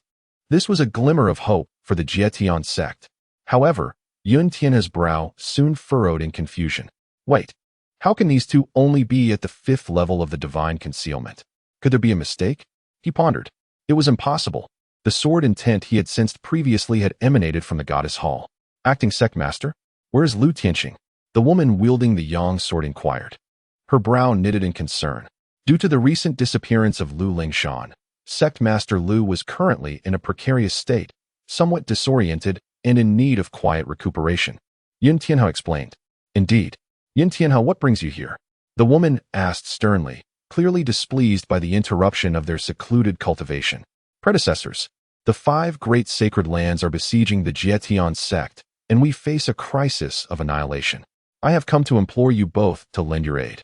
This was a glimmer of hope for the Jietian sect. However, Yun Tianha's brow soon furrowed in confusion. Wait, how can these two only be at the 5th level of the divine concealment? Could there be a mistake? He pondered. It was impossible. The sword intent he had sensed previously had emanated from the goddess hall. Acting sect master? Where is Lu Tianxing? The woman wielding the yang sword inquired. Her brow knitted in concern. Due to the recent disappearance of Lu Lingshan, sect master Lu was currently in a precarious state, somewhat disoriented and in need of quiet recuperation. Yun Tianha explained. Indeed. Yun Tianha, what brings you here? The woman asked sternly, clearly displeased by the interruption of their secluded cultivation. Predecessors, the 5 great sacred lands are besieging the Jietian sect, and we face a crisis of annihilation. I have come to implore you both to lend your aid.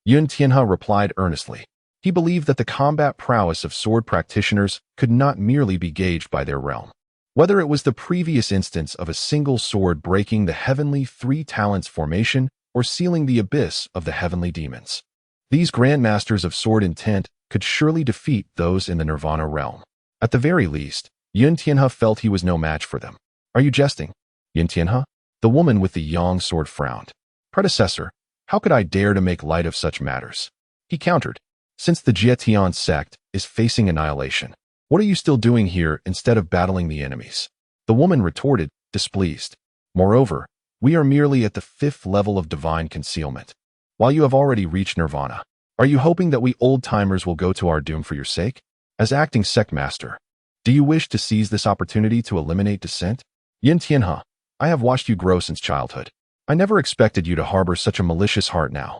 Yun Tianha replied earnestly. He believed that the combat prowess of sword practitioners could not merely be gauged by their realm. Whether it was the previous instance of a single sword breaking the heavenly 3 talents formation or sealing the abyss of the heavenly demons, these grandmasters of sword intent could surely defeat those in the nirvana realm. At the very least, Yun Tianha felt he was no match for them. Are you jesting? Yun Tianha? The woman with the yang sword frowned. Predecessor, how could I dare to make light of such matters? He countered. Since the Jietian sect is facing annihilation, what are you still doing here instead of battling the enemies? The woman retorted, displeased. Moreover, we are merely at the 5th level of divine concealment, while you have already reached nirvana. Are you hoping that we old-timers will go to our doom for your sake? As acting sect master, do you wish to seize this opportunity to eliminate dissent? Yun Tianha, I have watched you grow since childhood. I never expected you to harbor such a malicious heart now.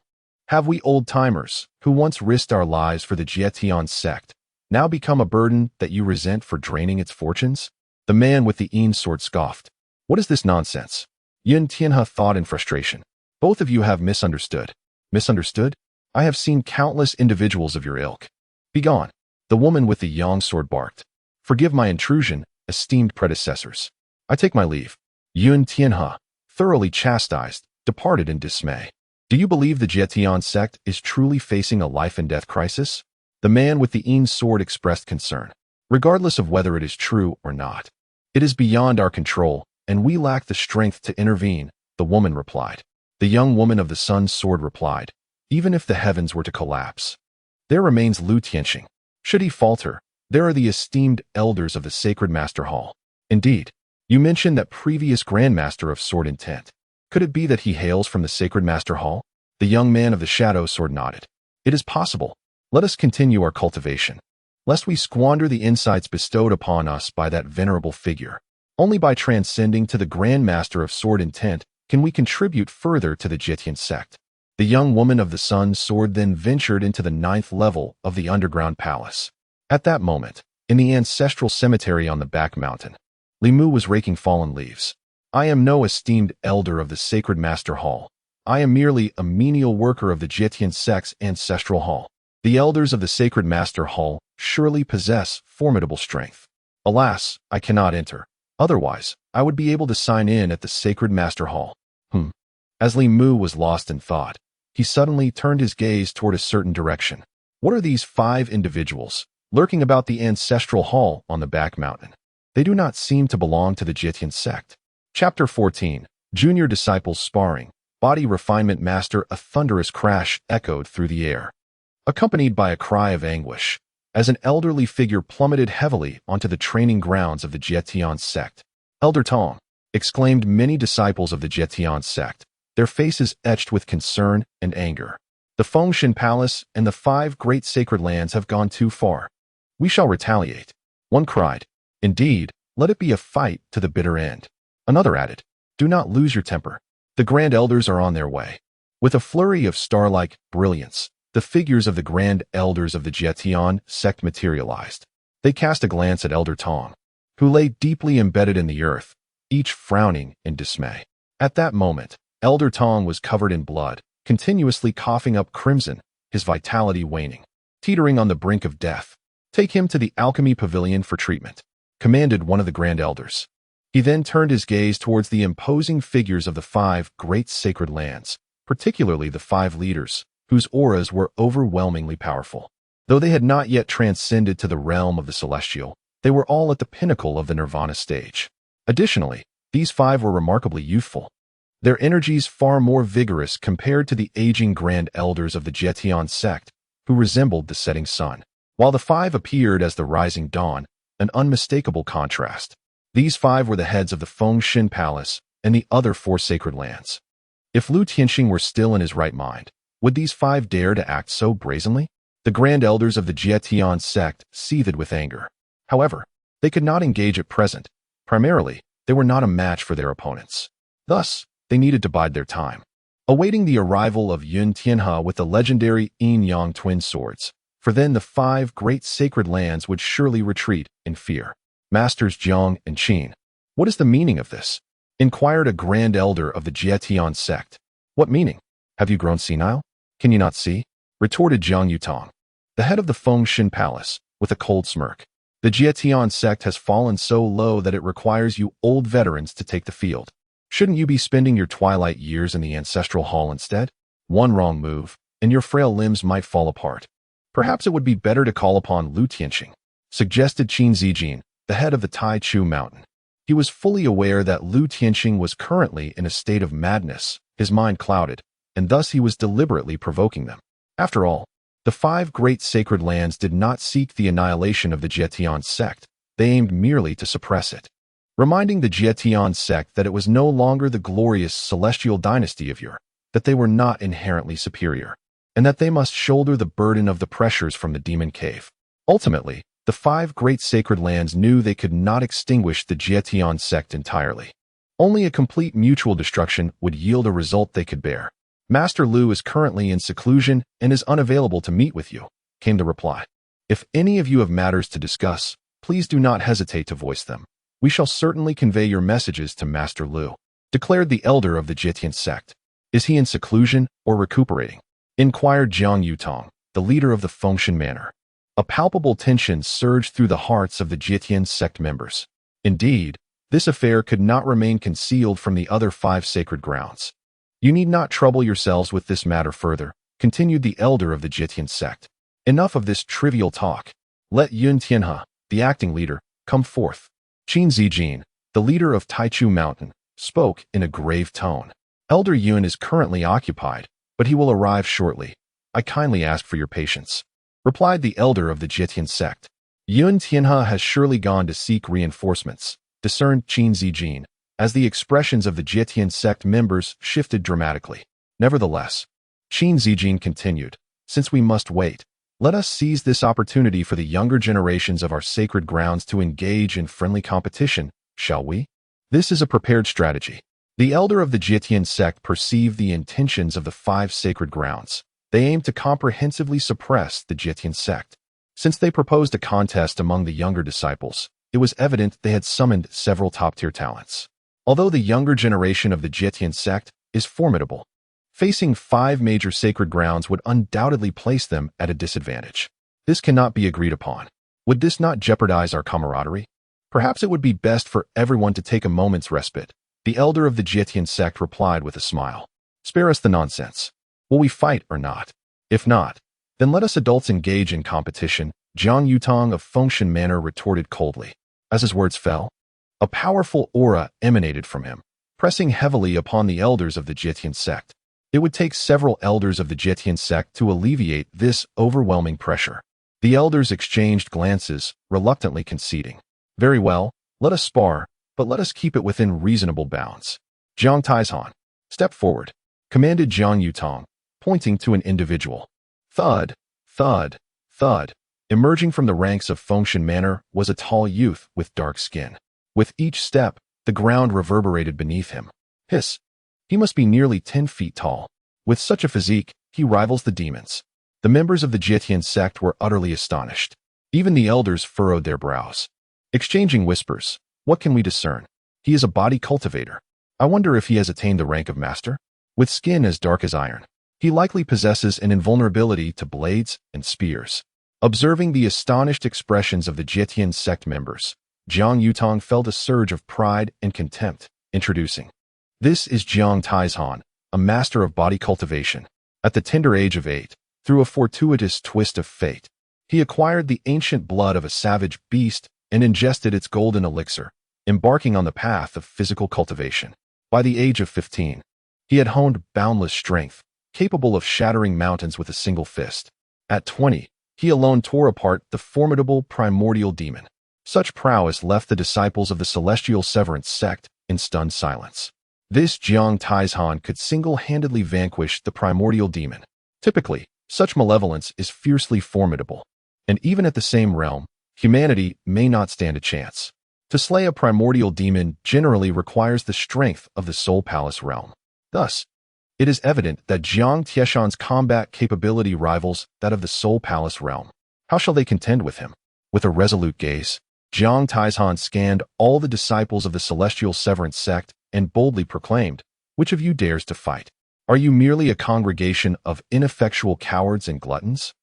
Have we old-timers, who once risked our lives for the Jietian sect, now become a burden that you resent for draining its fortunes? The man with the Yin sword scoffed. What is this nonsense? Yun Tianha thought in frustration. Both of you have misunderstood. Misunderstood? I have seen countless individuals of your ilk. Begone. The woman with the yang sword barked. Forgive my intrusion, esteemed predecessors. I take my leave. Yun Tianha, thoroughly chastised, departed in dismay. Do you believe the Jietian sect is truly facing a life-and-death crisis? The man with the Yin sword expressed concern. Regardless of whether it is true or not, it is beyond our control, and we lack the strength to intervene, the woman replied. The young woman of the sun's sword replied. Even if the heavens were to collapse, there remains Lu Tianxing. Should he falter, there are the esteemed elders of the Sacred Master Hall. Indeed, you mentioned that previous Grandmaster of Sword Intent. Could it be that he hails from the Sacred Master Hall? The young man of the Shadow Sword nodded. It is possible. Let us continue our cultivation, lest we squander the insights bestowed upon us by that venerable figure. Only by transcending to the Grandmaster of Sword Intent can we contribute further to the Jietian sect. The young woman of the sun's sword then ventured into the 9th level of the underground palace. At that moment, in the ancestral cemetery on the back mountain, Li Mu was raking fallen leaves. I am no esteemed elder of the Sacred Master Hall. I am merely a menial worker of the Jietian sect's ancestral hall. The elders of the Sacred Master Hall surely possess formidable strength. Alas, I cannot enter. Otherwise, I would be able to sign in at the Sacred Master Hall. As Li Mu was lost in thought, he suddenly turned his gaze toward a certain direction. What are these 5 individuals lurking about the ancestral hall on the back mountain? They do not seem to belong to the Jietian sect. Chapter 14. Junior Disciples Sparring. Body Refinement Master. A thunderous crash echoed through the air, accompanied by a cry of anguish, as an elderly figure plummeted heavily onto the training grounds of the Jietian sect. Elder Tong, exclaimed many disciples of the Jietian sect, their faces etched with concern and anger. The Fengshan Palace and the 5 great sacred lands have gone too far. We shall retaliate. One cried. Indeed, let it be a fight to the bitter end. Another added. Do not lose your temper. The Grand Elders are on their way. With a flurry of star-like brilliance, the figures of the Grand Elders of the Jietian sect materialized. They cast a glance at Elder Tong, who lay deeply embedded in the earth, each frowning in dismay. At that moment, Elder Tong was covered in blood, continuously coughing up crimson, his vitality waning, teetering on the brink of death. Take him to the alchemy pavilion for treatment, commanded one of the Grand Elders. He then turned his gaze towards the imposing figures of the 5 great sacred lands, particularly the 5 leaders, whose auras were overwhelmingly powerful. Though they had not yet transcended to the realm of the celestial, they were all at the pinnacle of the nirvana stage. Additionally, these 5 were remarkably youthful, their energies far more vigorous compared to the aging grand elders of the Jietian sect, who resembled the setting sun, while the 5 appeared as the rising dawn, an unmistakable contrast. These 5 were the heads of the Fengshen Palace and the other 4 sacred lands. If Lu Tianxing were still in his right mind, would these 5 dare to act so brazenly? The grand elders of the Jietian sect seethed with anger. However, they could not engage at present. Primarily, they were not a match for their opponents. Thus, they needed to bide their time, awaiting the arrival of Yun Tianhe with the legendary Yin-Yang twin swords, for then the 5 great sacred lands would surely retreat in fear. Masters Jiang and Qin, what is the meaning of this? Inquired a grand elder of the Jietian sect. What meaning? Have you grown senile? Can you not see? Retorted Jiang Yutong, the head of the Fengshen Palace, with a cold smirk. The Jietian sect has fallen so low that it requires you old veterans to take the field. Shouldn't you be spending your twilight years in the ancestral hall instead? One wrong move, and your frail limbs might fall apart. Perhaps it would be better to call upon Lu Tianxing, suggested Qin Zijin, the head of the Taichu Mountain. He was fully aware that Lu Tianxing was currently in a state of madness, his mind clouded, and thus he was deliberately provoking them. After all, the 5 great sacred lands did not seek the annihilation of the Jietian sect, they aimed merely to suppress it, reminding the Jietian sect that it was no longer the glorious celestial dynasty of yore, that they were not inherently superior, and that they must shoulder the burden of the pressures from the demon cave. Ultimately, the 5 great sacred lands knew they could not extinguish the Jietian sect entirely. Only a complete mutual destruction would yield a result they could bear. Master Lu is currently in seclusion and is unavailable to meet with you, came the reply. If any of you have matters to discuss, please do not hesitate to voice them. We shall certainly convey your messages to Master Lu, declared the elder of the Jietian sect. Is he in seclusion or recuperating? Inquired Jiang Yutong, the leader of the Fengshen Manor. A palpable tension surged through the hearts of the Jietian sect members. Indeed, this affair could not remain concealed from the other 5 sacred grounds. You need not trouble yourselves with this matter further, continued the elder of the Jietian sect. Enough of this trivial talk. Let Yun Tianhe, the acting leader, come forth. Qin Zijin, the leader of Taichu Mountain, spoke in a grave tone. Elder Yun is currently occupied, but he will arrive shortly. I kindly ask for your patience, replied the elder of the Jietian sect. Yun Tianhe has surely gone to seek reinforcements, discerned Qin Zijin, as the expressions of the Jietian sect members shifted dramatically. Nevertheless, Qin Zijin continued, since we must wait, let us seize this opportunity for the younger generations of our sacred grounds to engage in friendly competition, shall we? This is a prepared strategy. The elder of the Jietian sect perceived the intentions of the 5 sacred grounds. They aimed to comprehensively suppress the Jietian sect. Since they proposed a contest among the younger disciples, it was evident they had summoned several top-tier talents. Although the younger generation of the Jietian sect is formidable, facing 5 major sacred grounds would undoubtedly place them at a disadvantage. This cannot be agreed upon. Would this not jeopardize our camaraderie? Perhaps it would be best for everyone to take a moment's respite. The elder of the Jietian sect replied with a smile. Spare us the nonsense. Will we fight or not? If not, then let us adults engage in competition, Jiang Yutong of Fengshen Manor retorted coldly. As his words fell, a powerful aura emanated from him, pressing heavily upon the elders of the Jietian sect. It would take several elders of the Jietian sect to alleviate this overwhelming pressure. The elders exchanged glances, reluctantly conceding. Very well, let us spar, but let us keep it within reasonable bounds. Jiang Taizhan, step forward, commanded Jiang Yutong, pointing to an individual. Thud, thud, thud. Emerging from the ranks of Fengshen Manor was a tall youth with dark skin. With each step, the ground reverberated beneath him. Hiss. He must be nearly 10 feet tall. With such a physique, he rivals the demons. The members of the Jietian sect were utterly astonished. Even the elders furrowed their brows. Exchanging whispers, what can we discern? He is a body cultivator. I wonder if he has attained the rank of master? With skin as dark as iron, he likely possesses an invulnerability to blades and spears. Observing the astonished expressions of the Jietian sect members, Jiang Yutong felt a surge of pride and contempt, introducing. This is Jiang Taizhan, a master of body cultivation. At the tender age of 8, through a fortuitous twist of fate, he acquired the ancient blood of a savage beast and ingested its golden elixir, embarking on the path of physical cultivation. By the age of 15, he had honed boundless strength, capable of shattering mountains with a single fist. At 20, he alone tore apart the formidable primordial demon. Such prowess left the disciples of the celestial severance sect in stunned silence. This Jiang Taizhan could single-handedly vanquish the primordial demon. Typically, such malevolence is fiercely formidable, and even at the same realm, humanity may not stand a chance. To slay a primordial demon generally requires the strength of the Soul Palace realm. Thus, it is evident that Jiang Tieshan's combat capability rivals that of the Soul Palace realm. How shall they contend with him? With a resolute gaze, Jiang Taizhan scanned all the disciples of the celestial severance sect and boldly proclaimed, "Which of you dares to fight? Are you merely a congregation of ineffectual cowards and gluttons?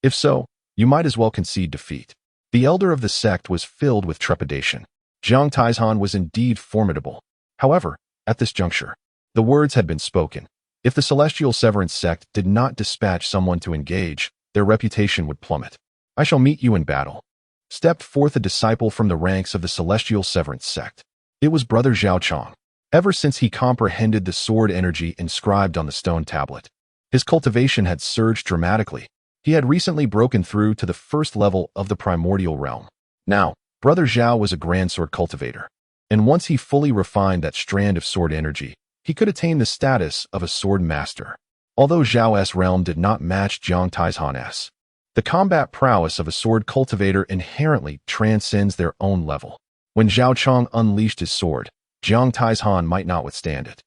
If so, you might as well concede defeat." The elder of the sect was filled with trepidation. Jiang Taizhan was indeed formidable. However, at this juncture, the words had been spoken. If the celestial severance sect did not dispatch someone to engage, their reputation would plummet. "I shall meet you in battle," stepped forth a disciple from the ranks of the celestial severance sect. It was Brother Zhao Chong. Ever since he comprehended the sword energy inscribed on the stone tablet, his cultivation had surged dramatically. He had recently broken through to the first level of the primordial realm. Now, Brother Zhao was a grand sword cultivator, and once he fully refined that strand of sword energy, he could attain the status of a sword master. Although Zhao's realm did not match Jiang Taizhan's, the combat prowess of a sword cultivator inherently transcends their own level. When Zhao Chong unleashed his sword, Jiang Taizhan might not withstand it.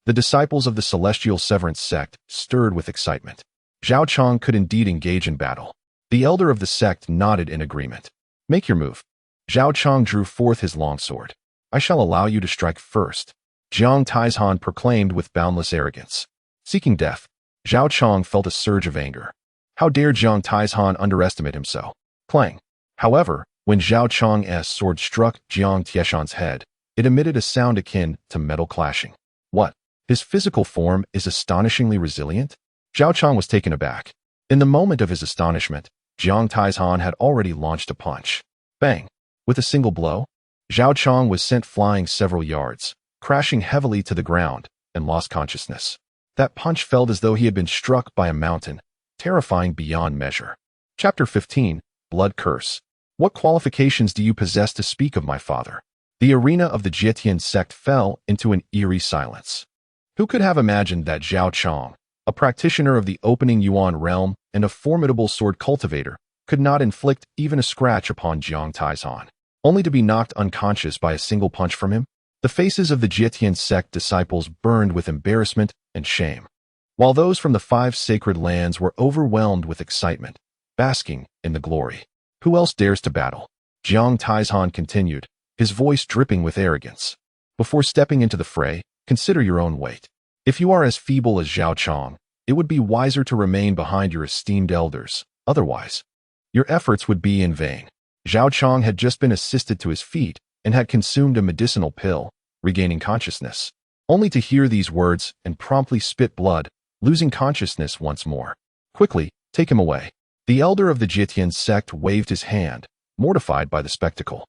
The disciples of the celestial severance sect stirred with excitement. Zhao Chong could indeed engage in battle. The elder of the sect nodded in agreement. "Make your move." Zhao Chong drew forth his longsword. "I shall allow you to strike first," Jiang Taizhan proclaimed with boundless arrogance. Seeking death, Zhao Chong felt a surge of anger. How dare Jiang Taizhan underestimate himself? Clang. However, when Zhao Chong's sword struck Jiang Tieshan's head, it emitted a sound akin to metal clashing. What? His physical form is astonishingly resilient? Zhao Chong was taken aback. In the moment of his astonishment, Jiang Taizhan had already launched a punch. Bang! With a single blow, Zhao Chong was sent flying several yards, crashing heavily to the ground, and lost consciousness. That punch felt as though he had been struck by a mountain, terrifying beyond measure. Chapter 15, Blood Curse. What qualifications do you possess to speak of my father? The arena of the Jietian sect fell into an eerie silence. Who could have imagined that Zhao Chong, a practitioner of the opening Yuan realm and a formidable sword cultivator, could not inflict even a scratch upon Jiang Taizhan, only to be knocked unconscious by a single punch from him? The faces of the Jietian sect disciples burned with embarrassment and shame, while those from the 5 sacred lands were overwhelmed with excitement, basking in the glory. Who else dares to battle? Jiang Taizhan continued, his voice dripping with arrogance. Before stepping into the fray, consider your own weight. If you are as feeble as Zhao Chong, it would be wiser to remain behind your esteemed elders. Otherwise, your efforts would be in vain. Zhao Chong had just been assisted to his feet and had consumed a medicinal pill, regaining consciousness, only to hear these words and promptly spit blood, losing consciousness once more. Quickly, take him away. The elder of the Jietian sect waved his hand, mortified by the spectacle.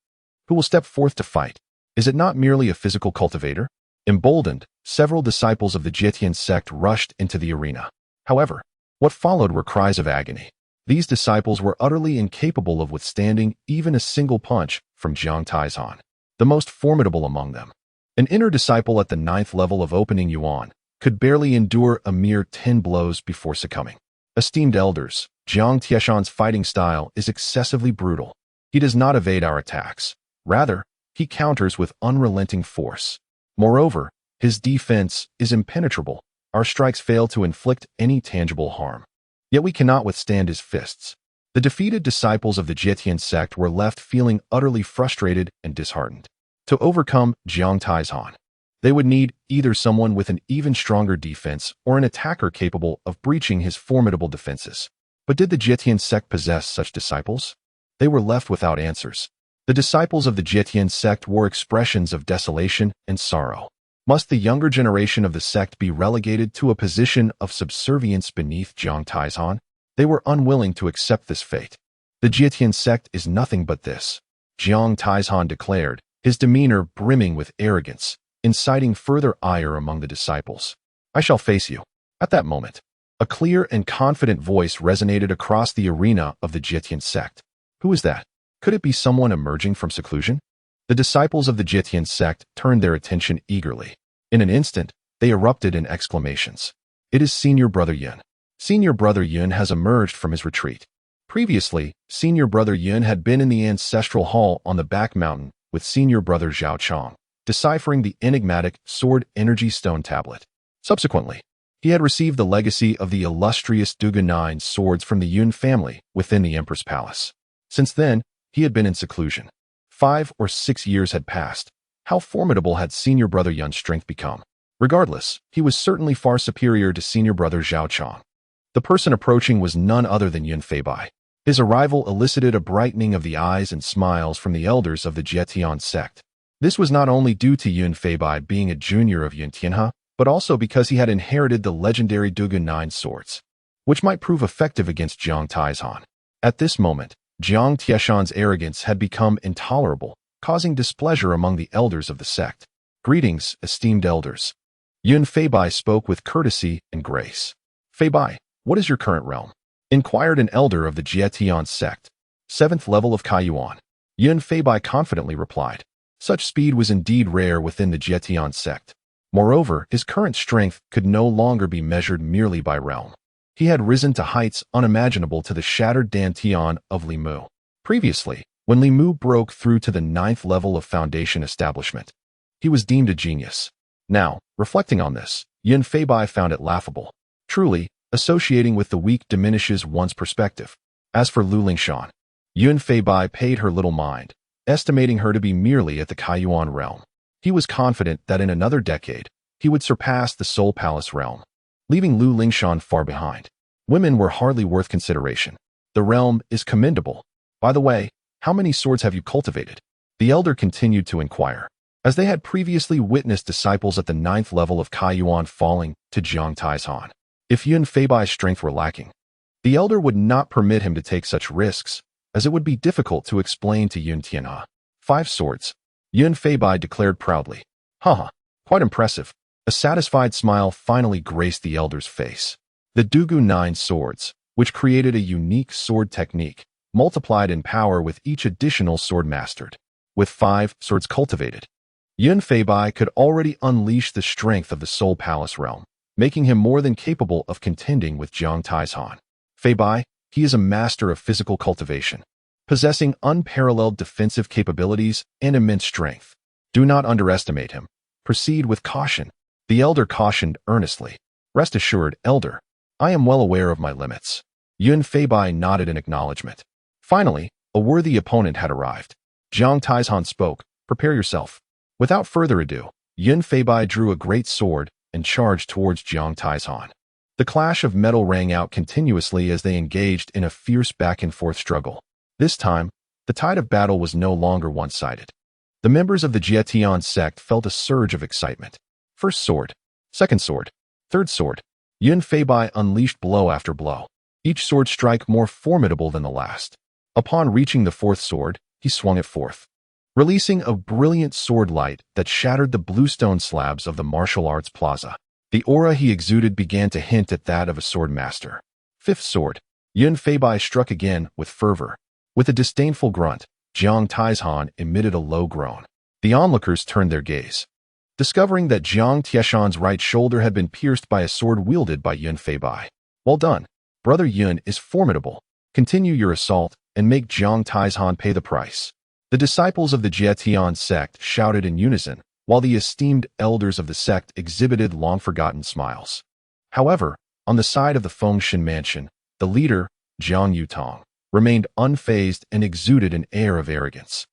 Who will step forth to fight? Is it not merely a physical cultivator? Emboldened, several disciples of the Jietian sect rushed into the arena. However, what followed were cries of agony. These disciples were utterly incapable of withstanding even a single punch from Jiang Taizhan, the most formidable among them. An inner disciple at the 9th level of opening Yuan could barely endure a mere 10 blows before succumbing. Esteemed elders, Jiang Tieshan's fighting style is excessively brutal. He does not evade our attacks. Rather, he counters with unrelenting force. Moreover, his defense is impenetrable. Our strikes fail to inflict any tangible harm. Yet we cannot withstand his fists. The defeated disciples of the Jietian sect were left feeling utterly frustrated and disheartened. To overcome Jiang Taizhan, they would need either someone with an even stronger defense or an attacker capable of breaching his formidable defenses. But did the Jietian sect possess such disciples? They were left without answers. The disciples of the Jietian sect wore expressions of desolation and sorrow. Must the younger generation of the sect be relegated to a position of subservience beneath Jiang Taizhan? They were unwilling to accept this fate. The Jietian sect is nothing but this, Jiang Taizhan declared, his demeanor brimming with arrogance, inciting further ire among the disciples. "I shall face you." At that moment, a clear and confident voice resonated across the arena of the Jitian sect. Who is that? Could it be someone emerging from seclusion? The disciples of the Jitian sect turned their attention eagerly. In an instant, they erupted in exclamations. It is Senior Brother Yun. Senior Brother Yun has emerged from his retreat. Previously, Senior Brother Yun had been in the ancestral hall on the back mountain with Senior Brother Zhao Chong, deciphering the enigmatic sword energy stone tablet. Subsequently, he had received the legacy of the illustrious Dugu 9 swords from the Yun family within the Empress Palace. Since then, he had been in seclusion. 5 or 6 years had passed. How formidable had Senior Brother Yun's strength become? Regardless, he was certainly far superior to Senior Brother Zhao Chong. The person approaching was none other than Yun Feibai. His arrival elicited a brightening of the eyes and smiles from the elders of the Jetian sect. This was not only due to Yun Feibai being a junior of Yun Tianhe, but also because he had inherited the legendary Dugu 9 swords, which might prove effective against Jiang Taizhan. At this moment, Jiang Tieshan's arrogance had become intolerable, causing displeasure among the elders of the sect. "Greetings, esteemed elders." Yun Feibai spoke with courtesy and grace. "Feibai, what is your current realm?" inquired an elder of the Jietian sect. "7th level of Kaiyuan." Yun Feibai confidently replied. Such speed was indeed rare within the Jietian sect. Moreover, his current strength could no longer be measured merely by realm. He had risen to heights unimaginable to the shattered Dantian of Limu. Previously, when Limu broke through to the 9th level of Foundation establishment, he was deemed a genius. Now, reflecting on this, Yun Feibai found it laughable. Truly, associating with the weak diminishes one's perspective. As for Lu Lingshan, Yun Feibai paid her little mind, estimating her to be merely at the Kaiyuan realm. He was confident that in another decade, he would surpass the Soul Palace realm, leaving Lu Lingshan far behind. Women were hardly worth consideration. The realm is commendable. By the way, how many swords have you cultivated? The elder continued to inquire, as they had previously witnessed disciples at the 9th level of Kaiyuan falling to Jiang Taizhan. If Yun Feibai's strength were lacking, the elder would not permit him to take such risks, as it would be difficult to explain to Yun Tianhe. 5 swords. Yun Feibai declared proudly. Haha, quite impressive. A satisfied smile finally graced the elder's face. The Dugu 9 swords, which created a unique sword technique, multiplied in power with each additional sword mastered. With 5 swords cultivated, Yun Feibai could already unleash the strength of the Soul Palace realm, making him more than capable of contending with Jiang Taizhan. Feibai, he is a master of physical cultivation, possessing unparalleled defensive capabilities and immense strength. Do not underestimate him. Proceed with caution. The elder cautioned earnestly. Rest assured, elder, I am well aware of my limits. Yun Feibai nodded in acknowledgement. Finally, a worthy opponent had arrived. Jiang Taizhan spoke. Prepare yourself. Without further ado, Yun Feibai drew a great sword and charged towards Jiang Taizhan. The clash of metal rang out continuously as they engaged in a fierce back-and-forth struggle. This time, the tide of battle was no longer one-sided. The members of the Jietian sect felt a surge of excitement. First sword, second sword, third sword. Yun Feibai unleashed blow after blow, each sword strike more formidable than the last. Upon reaching the 4th sword, he swung it forth, releasing a brilliant sword light that shattered the bluestone slabs of the martial arts plaza. The aura he exuded began to hint at that of a sword master. 5th sword. Yun Feibai struck again with fervor. With a disdainful grunt, Jiang Taizhan emitted a low groan. The onlookers turned their gaze, discovering that Jiang Tieshan's right shoulder had been pierced by a sword wielded by Yun Feibai. Well done. Brother Yun is formidable. Continue your assault and make Jiang Taizhan pay the price. The disciples of the Jietian sect shouted in unison, while the esteemed elders of the sect exhibited long-forgotten smiles. However, on the side of the Fengshan mansion, the leader, Jiang Yutong, remained unfazed and exuded an air of arrogance.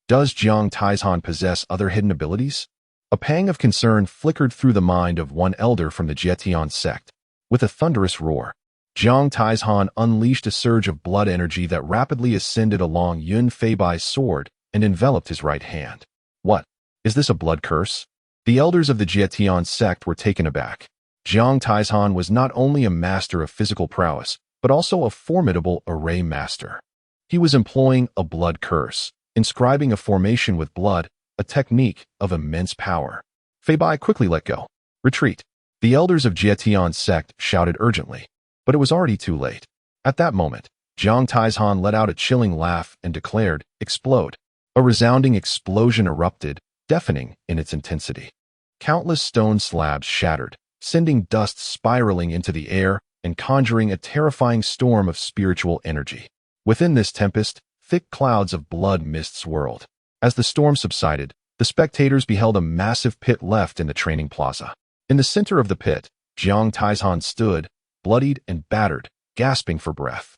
Does Jiang Taizhan possess other hidden abilities? A pang of concern flickered through the mind of one elder from the Jietian sect. With a thunderous roar, Jiang Taizhan unleashed a surge of blood energy that rapidly ascended along Yun Feibai's sword and enveloped his right hand. What? Is this a blood curse? The elders of the Jietian sect were taken aback. Jiang Taizhan was not only a master of physical prowess, but also a formidable array master. He was employing a blood curse, inscribing a formation with blood, a technique of immense power. Fei Bai quickly let go. Retreat. The elders of Jietian's sect shouted urgently, but it was already too late. At that moment, Jiang Taizhan let out a chilling laugh and declared, "Explode." A resounding explosion erupted, deafening in its intensity. Countless stone slabs shattered, sending dust spiraling into the air and conjuring a terrifying storm of spiritual energy. Within this tempest, thick clouds of blood mist swirled. As the storm subsided, the spectators beheld a massive pit left in the training plaza. In the center of the pit, Jiang Taizhan stood, bloodied and battered, gasping for breath.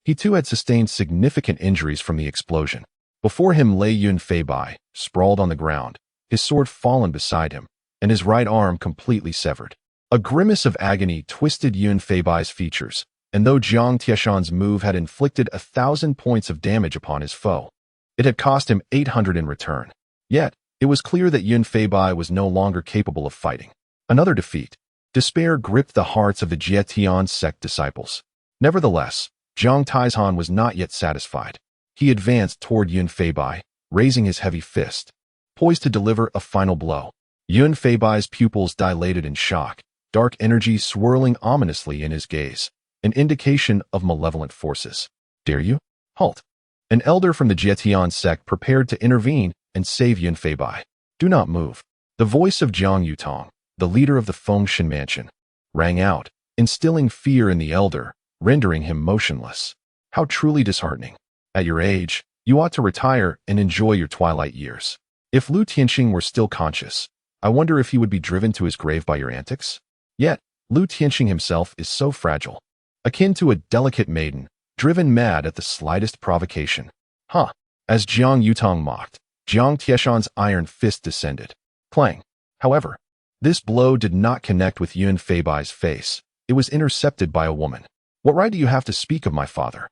He too had sustained significant injuries from the explosion. Before him lay Yun Fei Bai, sprawled on the ground, his sword fallen beside him, and his right arm completely severed. A grimace of agony twisted Yun Fei Bai's features, and though Jiang Tieshan's move had inflicted 1,000 points of damage upon his foe, it had cost him 800 in return. Yet, it was clear that Yun Fei Bai was no longer capable of fighting. Another defeat. Despair gripped the hearts of the Jietian sect disciples. Nevertheless, Jiang Taizhan was not yet satisfied. He advanced toward Yun Fei Bai, raising his heavy fist, poised to deliver a final blow. Yun Fei Bai's pupils dilated in shock, dark energy swirling ominously in his gaze, an indication of malevolent forces. "Dare you? Halt!" An elder from the Jietian sect prepared to intervene and save Yun Fei Bai. "Do not move." The voice of Jiang Yutong, the leader of the Fengshan mansion, rang out, instilling fear in the elder, rendering him motionless. How truly disheartening. At your age, you ought to retire and enjoy your twilight years. If Lu Tianxing were still conscious, I wonder if he would be driven to his grave by your antics? Yet, Lu Tianxing himself is so fragile, akin to a delicate maiden, driven mad at the slightest provocation. Huh. As Jiang Yutong mocked, Jiang Tieshan's iron fist descended. Clang. However, this blow did not connect with Yun Fei Bai's face. It was intercepted by a woman. "What right do you have to speak of my father?"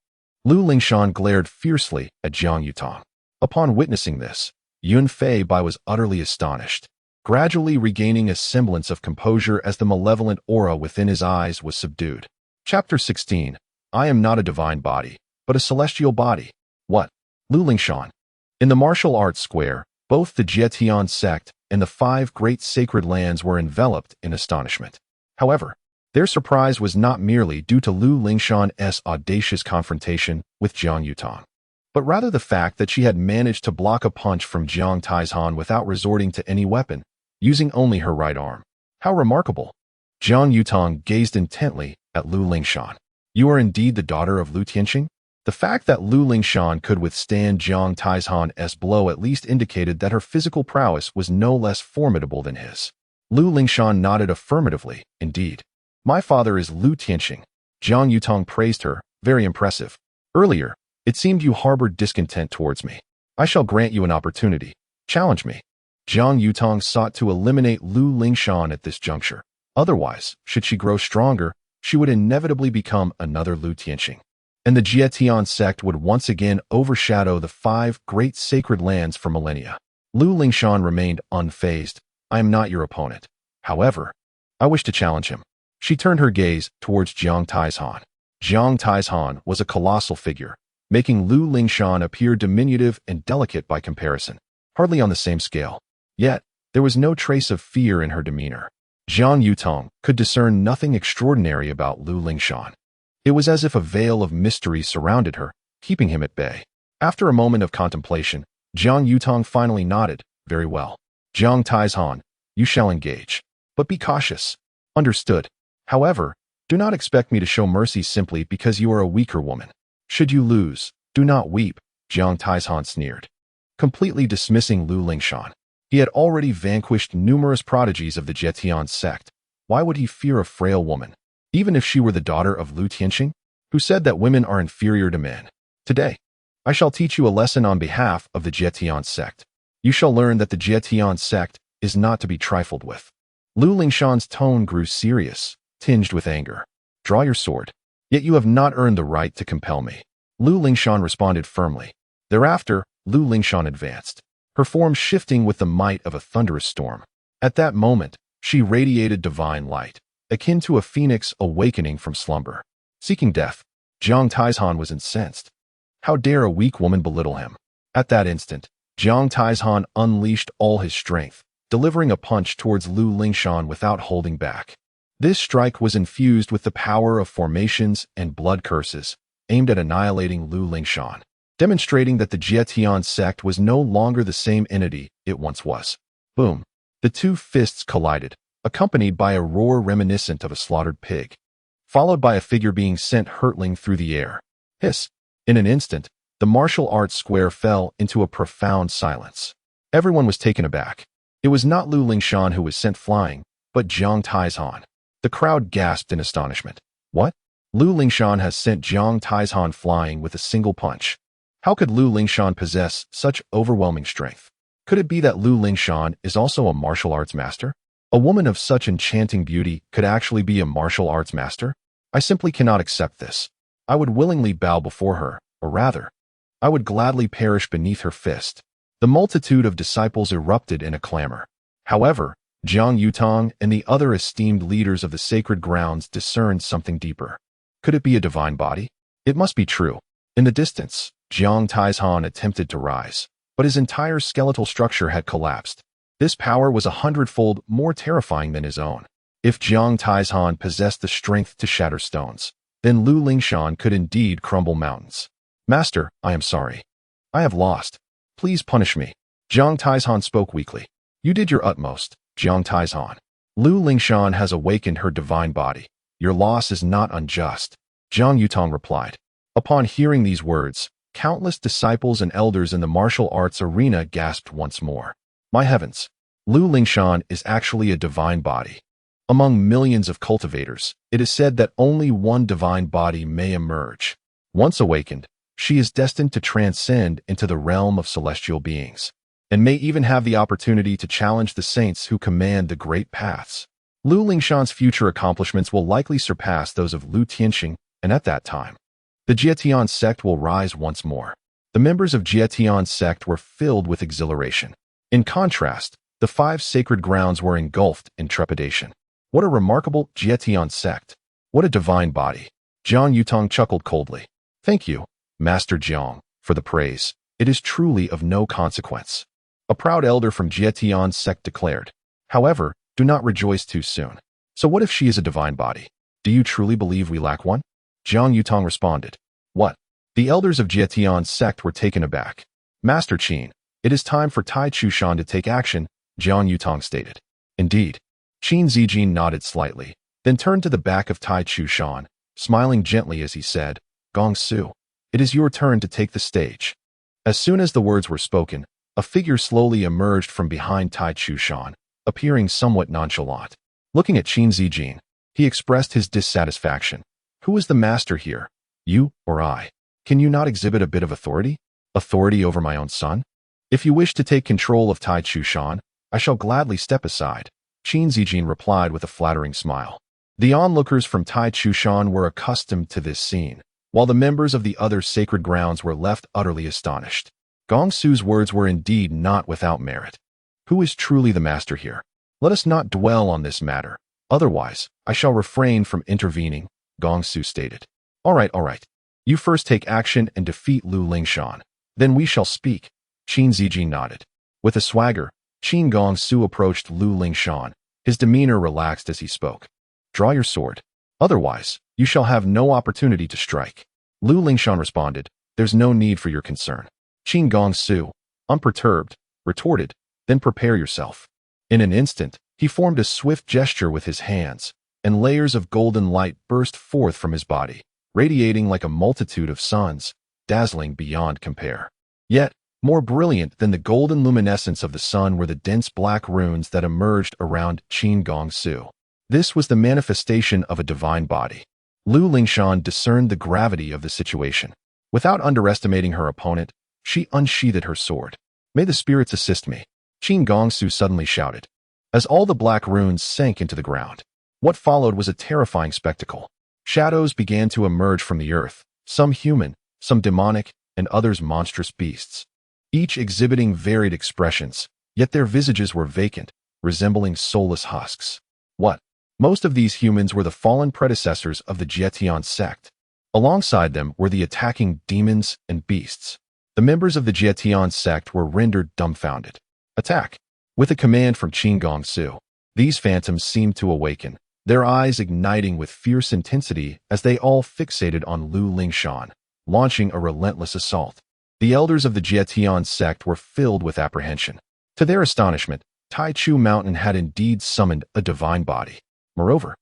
Lu Lingshan glared fiercely at Jiang Yutong. Upon witnessing this, Yun Fei Bai was utterly astonished, gradually regaining a semblance of composure as the malevolent aura within his eyes was subdued. Chapter 16. I am not a divine body, but a celestial body. What? Lu Lingshan. In the martial arts square, both the Jietian sect and the 5 great sacred lands were enveloped in astonishment. However, their surprise was not merely due to Lu Lingshan's audacious confrontation with Jiang Yutong, but rather the fact that she had managed to block a punch from Jiang Taizhan without resorting to any weapon, using only her right arm. How remarkable! Jiang Yutong gazed intently at Lu Lingshan. You are indeed the daughter of Lu Tianxing? The fact that Lu Lingshan could withstand Jiang Taizhan's blow at least indicated that her physical prowess was no less formidable than his. Lu Lingshan nodded affirmatively, indeed. My father is Lu Tianxing. Jiang Yutong praised her, very impressive. Earlier, it seemed you harbored discontent towards me. I shall grant you an opportunity. Challenge me. Jiang Yutong sought to eliminate Lu Lingshan at this juncture. Otherwise, should she grow stronger, she would inevitably become another Lu Tianxing, and the Jietian sect would once again overshadow the 5 great sacred lands for millennia. Lu Lingshan remained unfazed. I am not your opponent. However, I wish to challenge him. She turned her gaze towards Jiang Taizhan. Jiang Taizhan was a colossal figure, making Lu Lingshan appear diminutive and delicate by comparison, hardly on the same scale. Yet, there was no trace of fear in her demeanor. Jiang Yutong could discern nothing extraordinary about Lu Lingshan. It was as if a veil of mystery surrounded her, keeping him at bay. After a moment of contemplation, Jiang Yutong finally nodded. Very well. Jiang Taizhan, you shall engage. But be cautious. Understood. However, do not expect me to show mercy simply because you are a weaker woman. Should you lose, do not weep, Jiang Taizhan sneered, completely dismissing Lu Lingshan. He had already vanquished numerous prodigies of the Jietian sect. Why would he fear a frail woman, even if she were the daughter of Lu Tianxing, who said that women are inferior to men? Today, I shall teach you a lesson on behalf of the Jietian sect. You shall learn that the Jietian sect is not to be trifled with. Lu Lingshan's tone grew serious, tinged with anger. Draw your sword. Yet you have not earned the right to compel me. Lu Lingshan responded firmly. Thereafter, Lu Lingshan advanced, her form shifting with the might of a thunderous storm. At that moment, she radiated divine light, akin to a phoenix awakening from slumber. Seeking death, Jiang Taizhan was incensed. How dare a weak woman belittle him? At that instant, Jiang Taizhan unleashed all his strength, delivering a punch towards Lu Lingshan without holding back. This strike was infused with the power of formations and blood curses, aimed at annihilating Lu Lingshan, demonstrating that the Jietian sect was no longer the same entity it once was. Boom! The two fists collided, accompanied by a roar reminiscent of a slaughtered pig, followed by a figure being sent hurtling through the air. Hiss! In an instant, the martial arts square fell into a profound silence. Everyone was taken aback. It was not Lu Lingshan who was sent flying, but Jiang Taizhan. The crowd gasped in astonishment. What? Lu Lingshan has sent Jiang Taizhan flying with a single punch. How could Lu Lingshan possess such overwhelming strength? Could it be that Lu Lingshan is also a martial arts master? A woman of such enchanting beauty could actually be a martial arts master? I simply cannot accept this. I would willingly bow before her, or rather, I would gladly perish beneath her fist. The multitude of disciples erupted in a clamor. However, Jiang Yutong and the other esteemed leaders of the sacred grounds discerned something deeper. Could it be a divine body? It must be true. In the distance, Jiang Taizhan attempted to rise, but his entire skeletal structure had collapsed. This power was 100-fold more terrifying than his own. If Jiang Taizhan possessed the strength to shatter stones, then Lu Lingshan could indeed crumble mountains. Master, I am sorry. I have lost. Please punish me. Jiang Taizhan spoke weakly. You did your utmost, Jiang Taizhan. Lu Lingshan has awakened her divine body. Your loss is not unjust. Jiang Yutong replied. Upon hearing these words, countless disciples and elders in the martial arts arena gasped once more. My heavens! Lu Lingshan is actually a divine body. Among millions of cultivators, it is said that only one divine body may emerge. Once awakened, she is destined to transcend into the realm of celestial beings, and may even have the opportunity to challenge the saints who command the great paths. Lu Lingshan's future accomplishments will likely surpass those of Lu Tianxing, and at that time, the Jietian sect will rise once more. The members of Jietian sect were filled with exhilaration. In contrast, the 5 sacred grounds were engulfed in trepidation. What a remarkable Jietian sect! What a divine body! Jiang Yutong chuckled coldly. Thank you, Master Jiang, for the praise. It is truly of no consequence. A proud elder from Jietian sect declared. However, do not rejoice too soon. So what if she is a divine body? Do you truly believe we lack one? Jiang Yutong responded. What? The elders of Jietian sect were taken aback. Master Qin, it is time for Tai Chushan to take action, Jiang Yutong stated. Indeed. Qin Zijin nodded slightly, then turned to the back of Tai Chushan, smiling gently as he said, Gong Su, it is your turn to take the stage. As soon as the words were spoken, a figure slowly emerged from behind Tai Chushan, appearing somewhat nonchalant. Looking at Qin Zijin, he expressed his dissatisfaction. Who is the master here? You or I? Can you not exhibit a bit of authority? Authority over my own son? If you wish to take control of Tai Chushan, I shall gladly step aside, Qin Zijin replied with a flattering smile. The onlookers from Tai Chushan were accustomed to this scene, while the members of the other sacred grounds were left utterly astonished. Gong Su's words were indeed not without merit. Who is truly the master here? Let us not dwell on this matter. Otherwise, I shall refrain from intervening, Gong Su stated. All right. You first take action and defeat Lu Lingshan. Then we shall speak. Qin Zijin nodded. With a swagger, Qin Gong Su approached Lu Lingshan. His demeanor relaxed as he spoke. Draw your sword. Otherwise, you shall have no opportunity to strike. Lu Lingshan responded. There's no need for your concern. Qin Gong Su, unperturbed, retorted. Then prepare yourself. In an instant, he formed a swift gesture with his hands, and layers of golden light burst forth from his body, radiating like a multitude of suns, dazzling beyond compare. Yet, more brilliant than the golden luminescence of the sun were the dense black runes that emerged around Qin Gong Su. This was the manifestation of a divine body. Lu Lingshan discerned the gravity of the situation. Without underestimating her opponent, she unsheathed her sword. May the spirits assist me, Qin Gong Su suddenly shouted. As all the black runes sank into the ground, what followed was a terrifying spectacle. Shadows began to emerge from the earth, some human, some demonic, and others monstrous beasts, each exhibiting varied expressions, yet their visages were vacant, resembling soulless husks. What? Most of these humans were the fallen predecessors of the Jietian sect. Alongside them were the attacking demons and beasts. The members of the Jietian sect were rendered dumbfounded. Attack! With a command from Qin Gongsu, these phantoms seemed to awaken, their eyes igniting with fierce intensity as they all fixated on Lu Lingshan, launching a relentless assault. The elders of the Jietian sect were filled with apprehension. To their astonishment, Taichu Mountain had indeed summoned a divine body. Moreover,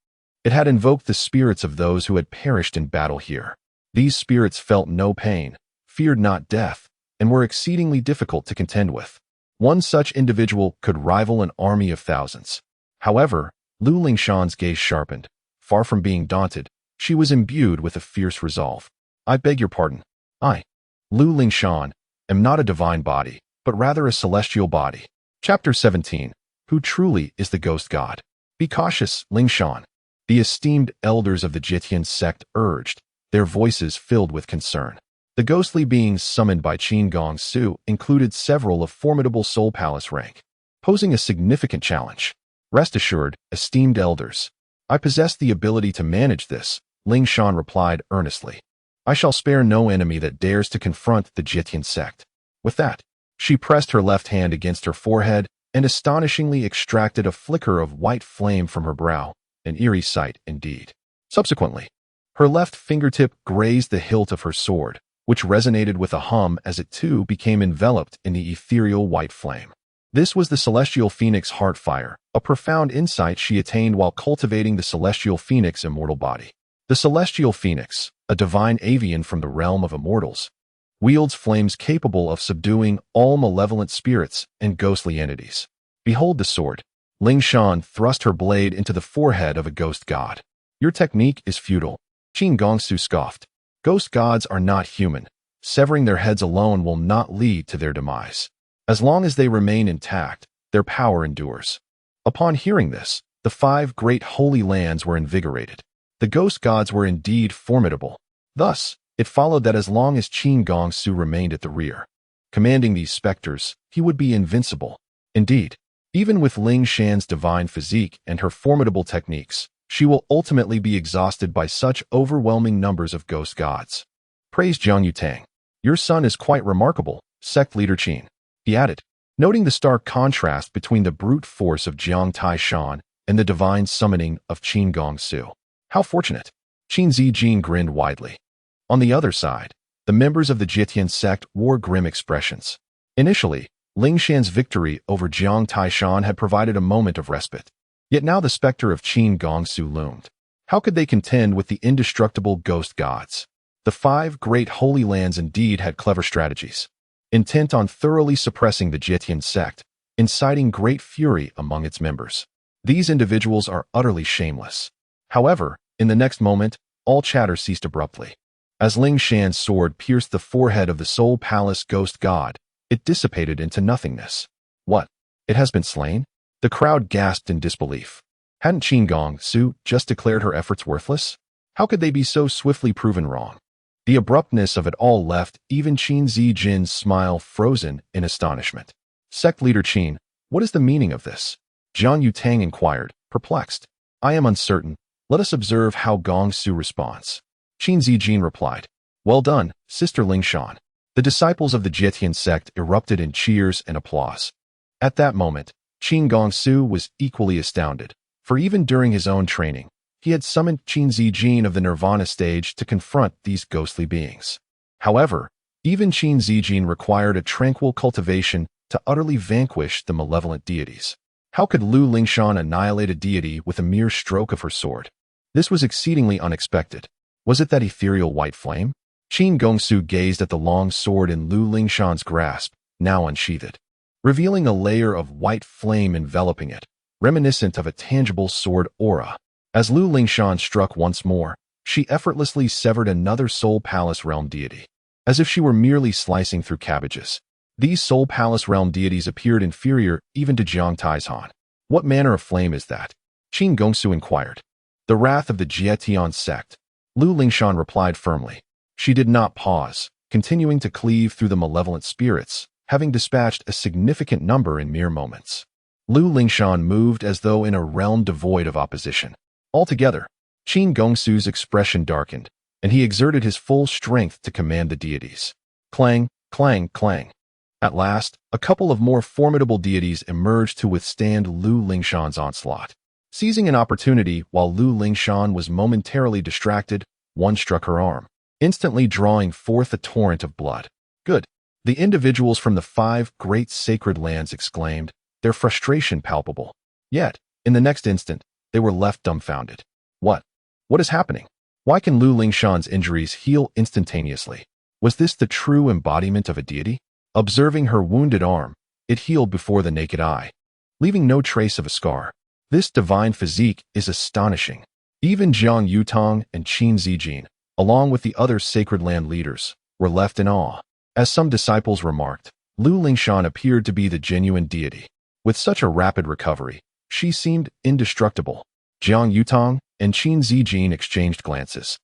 it had invoked the spirits of those who had perished in battle here. These spirits felt no pain, feared not death, and were exceedingly difficult to contend with. One such individual could rival an army of thousands. However, Lu Lingshan's gaze sharpened. Far from being daunted, she was imbued with a fierce resolve. I beg your pardon. I, Lu Lingshan, am not a divine body, but rather a celestial body. Chapter 17. Who truly is the ghost god? Be cautious, Lingshan. The esteemed elders of the Jietian sect urged, their voices filled with concern. The ghostly beings summoned by Qin Gongsu included several of formidable Soul Palace rank, posing a significant challenge. Rest assured, esteemed elders, I possess the ability to manage this, Lingshan replied earnestly. I shall spare no enemy that dares to confront the Jietian sect. With that, she pressed her left hand against her forehead and astonishingly extracted a flicker of white flame from her brow, an eerie sight indeed. Subsequently, her left fingertip grazed the hilt of her sword, which resonated with a hum as it too became enveloped in the ethereal white flame. This was the celestial phoenix Heartfire, a profound insight she attained while cultivating the celestial phoenix immortal body. The celestial phoenix, a divine avian from the realm of immortals, wields flames capable of subduing all malevolent spirits and ghostly entities. Behold the sword. Lingshan thrust her blade into the forehead of a ghost god. Your technique is futile. Qin Gongsu scoffed. Ghost gods are not human. Severing their heads alone will not lead to their demise. As long as they remain intact, their power endures. Upon hearing this, the 5 great holy lands were invigorated. The ghost gods were indeed formidable. Thus, it followed that as long as Qin Gongsu remained at the rear, commanding these specters, he would be invincible. Indeed, even with Lingshan's divine physique and her formidable techniques, she will ultimately be exhausted by such overwhelming numbers of ghost gods. Praise Jiang Yutang. Your son is quite remarkable, sect leader Qin. He added, noting the stark contrast between the brute force of Jiang Taishan and the divine summoning of Qin Gongsu. How fortunate. Qin Zijin grinned widely. On the other side, the members of the Jietian sect wore grim expressions. Initially, Lingshan's victory over Jiang Taishan had provided a moment of respite. Yet now the specter of Qin Gongsu loomed. How could they contend with the indestructible ghost gods? The 5 great holy lands indeed had clever strategies, intent on thoroughly suppressing the Jietian sect, inciting great fury among its members. These individuals are utterly shameless. However, in the next moment, all chatter ceased abruptly. As Lingshan's sword pierced the forehead of the Soul Palace ghost god, it dissipated into nothingness. What? It has been slain? The crowd gasped in disbelief. Hadn't Qin Gongsu just declared her efforts worthless? How could they be so swiftly proven wrong? The abruptness of it all left even Qin Zijin's smile frozen in astonishment. Sect leader Qin, what is the meaning of this? Jiang Yutang inquired, perplexed. I am uncertain. Let us observe how Gongsu responds. Qin Zijin replied. Well done, Sister Lingshan. The disciples of the Jietian sect erupted in cheers and applause. At that moment, Qin Gongsu was equally astounded, for even during his own training, he had summoned Qin Zijin of the Nirvana stage to confront these ghostly beings. However, even Qin Zijin required a tranquil cultivation to utterly vanquish the malevolent deities. How could Lu Lingshan annihilate a deity with a mere stroke of her sword? This was exceedingly unexpected. Was it that ethereal white flame? Qin Gongsu gazed at the long sword in Lu Lingshan's grasp, now unsheathed, revealing a layer of white flame enveloping it, reminiscent of a tangible sword aura. As Lu Lingshan struck once more, she effortlessly severed another Soul Palace realm deity, as if she were merely slicing through cabbages. These Soul Palace realm deities appeared inferior even to Jiang Taishan. What manner of flame is that? Qin Gongsu inquired. The wrath of the Jietian sect. Lu Lingshan replied firmly. She did not pause, continuing to cleave through the malevolent spirits, having dispatched a significant number in mere moments. Lu Lingshan moved as though in a realm devoid of opposition. Altogether, Qin Gongsu's expression darkened, and he exerted his full strength to command the deities. Clang, Clang, clang. At last, a couple of more formidable deities emerged to withstand Lu Lingshan's onslaught. Seizing an opportunity while Lu Lingshan was momentarily distracted, one struck her arm, instantly drawing forth a torrent of blood. Good. The individuals from the 5 great sacred lands exclaimed, their frustration palpable. Yet, in the next instant, they were left dumbfounded. What? What is happening? Why can Lu Lingshan's injuries heal instantaneously? Was this the true embodiment of a deity? Observing her wounded arm, it healed before the naked eye, leaving no trace of a scar. This divine physique is astonishing. Even Jiang Yutong and Qin Zijin, along with the other sacred land leaders, were left in awe. As some disciples remarked, Lu Lingshan appeared to be the genuine deity. With such a rapid recovery, she seemed indestructible. Jiang Yutong and Qin Zijin exchanged glances,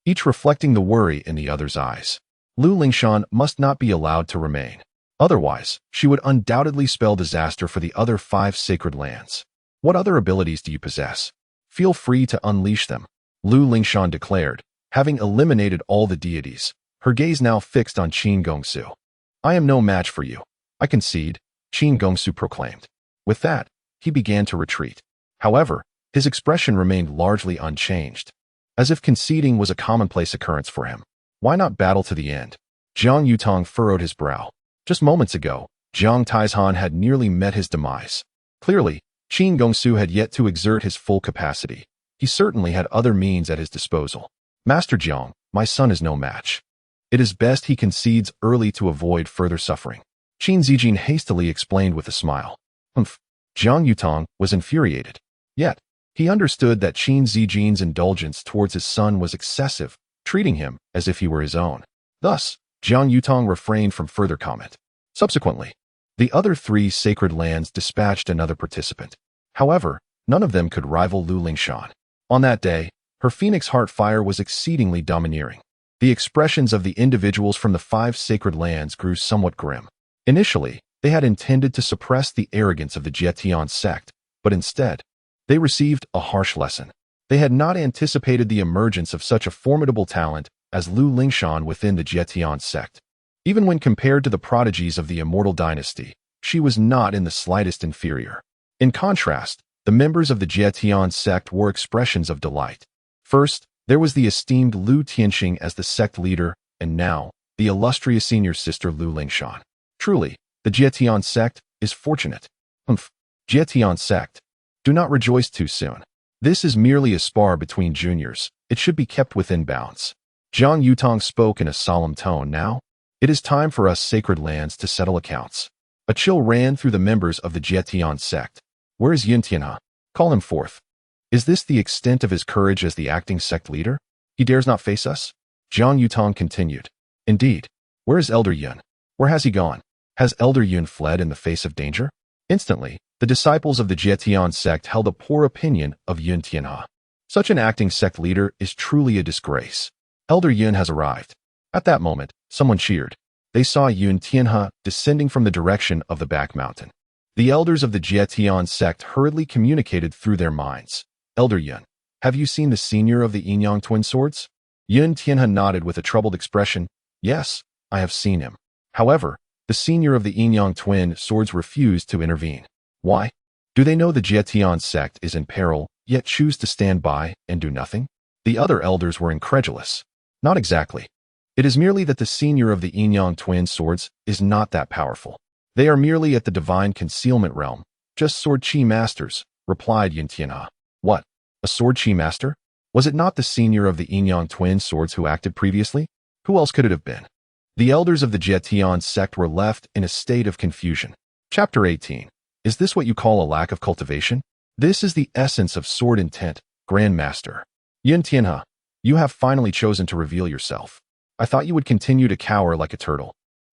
each reflecting the worry in the other's eyes. Lu Lingshan must not be allowed to remain. Otherwise, she would undoubtedly spell disaster for the other 5 sacred lands. What other abilities do you possess? Feel free to unleash them, Lu Lingshan declared, having eliminated all the deities, her gaze now fixed on Qin Gongsu. I am no match for you. I concede, Qin Gongsu proclaimed. With that, he began to retreat. However, his expression remained largely unchanged, as if conceding was a commonplace occurrence for him. Why not battle to the end? Jiang Yutong furrowed his brow. Just moments ago, Jiang Taizhan had nearly met his demise. Clearly, Qin Gongsu had yet to exert his full capacity. He certainly had other means at his disposal. Master Jiang, my son is no match. It is best he concedes early to avoid further suffering, Qin Zijin hastily explained with a smile. Jiang Yutong was infuriated. Yet, he understood that Qin Zijin's indulgence towards his son was excessive, treating him as if he were his own. Thus, Jiang Yutong refrained from further comment. Subsequently, the other 3 sacred lands dispatched another participant. However, none of them could rival Lu Lingshan. On that day, her phoenix heart fire was exceedingly domineering. The expressions of the individuals from the 5 sacred lands grew somewhat grim. Initially, they had intended to suppress the arrogance of the Jietian sect, but instead, they received a harsh lesson. They had not anticipated the emergence of such a formidable talent as Lu Lingshan within the Jietian sect. Even when compared to the prodigies of the immortal dynasty, she was not in the slightest inferior. In contrast, the members of the Jietian sect were expressions of delight. First, there was the esteemed Lu Tianxing as the sect leader, and now, the illustrious senior sister Lu Lingshan. Truly, the Jietian sect is fortunate. Jietian sect. Do not rejoice too soon. This is merely a spar between juniors. It should be kept within bounds. Jiang Yutong spoke in a solemn tone. Now, it is time for us sacred lands to settle accounts. A chill ran through the members of the Jietian sect. Where is Yun Tianhe? Call him forth. Is this the extent of his courage as the acting sect leader? He dares not face us? Jiang Yutong continued. Indeed. Where is Elder Yun? Where has he gone? Has Elder Yun fled in the face of danger? Instantly, the disciples of the Jietian sect held a poor opinion of Yun Tianhe. Such an acting sect leader is truly a disgrace. Elder Yun has arrived. At that moment, someone cheered. They saw Yun Tianhe descending from the direction of the back mountain. The elders of the Jietian sect hurriedly communicated through their minds. Elder Yun, have you seen the senior of the Yinyang twin swords? Yun Tianhe nodded with a troubled expression. Yes, I have seen him. However, the senior of the Yinyang twin swords refused to intervene. Why? Do they know the Jietian sect is in peril, yet choose to stand by and do nothing? The other elders were incredulous. Not exactly. It is merely that the senior of the Yinyang twin swords is not that powerful. They are merely at the divine concealment realm, just sword chi masters, replied Yun Tianhe. What? A sword chi master? Was it not the senior of the Yinyang twin swords who acted previously? Who else could it have been? The elders of the Jietian sect were left in a state of confusion. Chapter 18. Is this what you call a lack of cultivation? This is the essence of sword intent, Grand Master. Yun Tianhe, you have finally chosen to reveal yourself. I thought you would continue to cower like a turtle.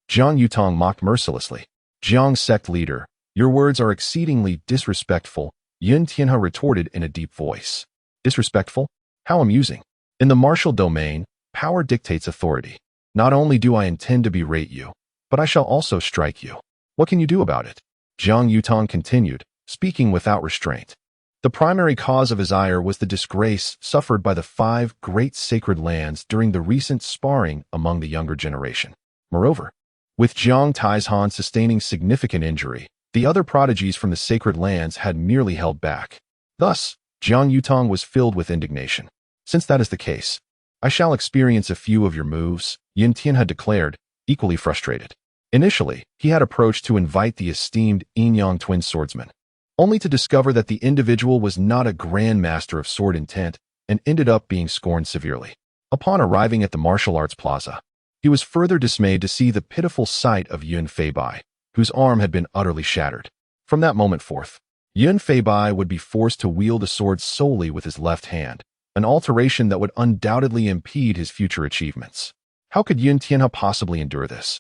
Jiang Yutong mocked mercilessly. Jiang sect leader, your words are exceedingly disrespectful, Yun Tianhe retorted in a deep voice. Disrespectful? How amusing. In the martial domain, power dictates authority. Not only do I intend to berate you, but I shall also strike you. What can you do about it? Jiang Yutong continued, speaking without restraint. The primary cause of his ire was the disgrace suffered by the 5 great sacred lands during the recent sparring among the younger generation. Moreover, With Jiang Taizhan sustaining significant injury, the other prodigies from the sacred lands had merely held back. Thus, Jiang Yutong was filled with indignation. Since that is the case, I shall experience a few of your moves, Yin Tian had declared, equally frustrated. Initially, he had approached to invite the esteemed Yin Yang twin swordsman, only to discover that the individual was not a grand master of sword intent and ended up being scorned severely. Upon arriving at the martial arts plaza, he was further dismayed to see the pitiful sight of Yun Feibai, whose arm had been utterly shattered. From that moment forth, Yun Feibai would be forced to wield a sword solely with his left hand, an alteration that would undoubtedly impede his future achievements. How could Yun Tianhe possibly endure this?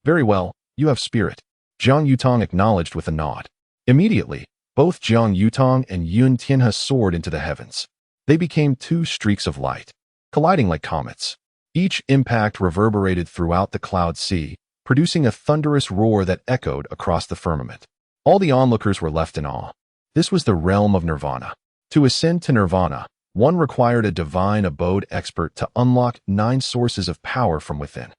Very well, you have spirit, Jiang Yutong acknowledged with a nod. Immediately, both Jiang Yutong and Yun Tianhe soared into the heavens. They became two streaks of light, colliding like comets. Each impact reverberated throughout the cloud sea, producing a thunderous roar that echoed across the firmament. All the onlookers were left in awe. This was the realm of nirvana. To ascend to nirvana, one required a divine abode expert to unlock 9 sources of power from within.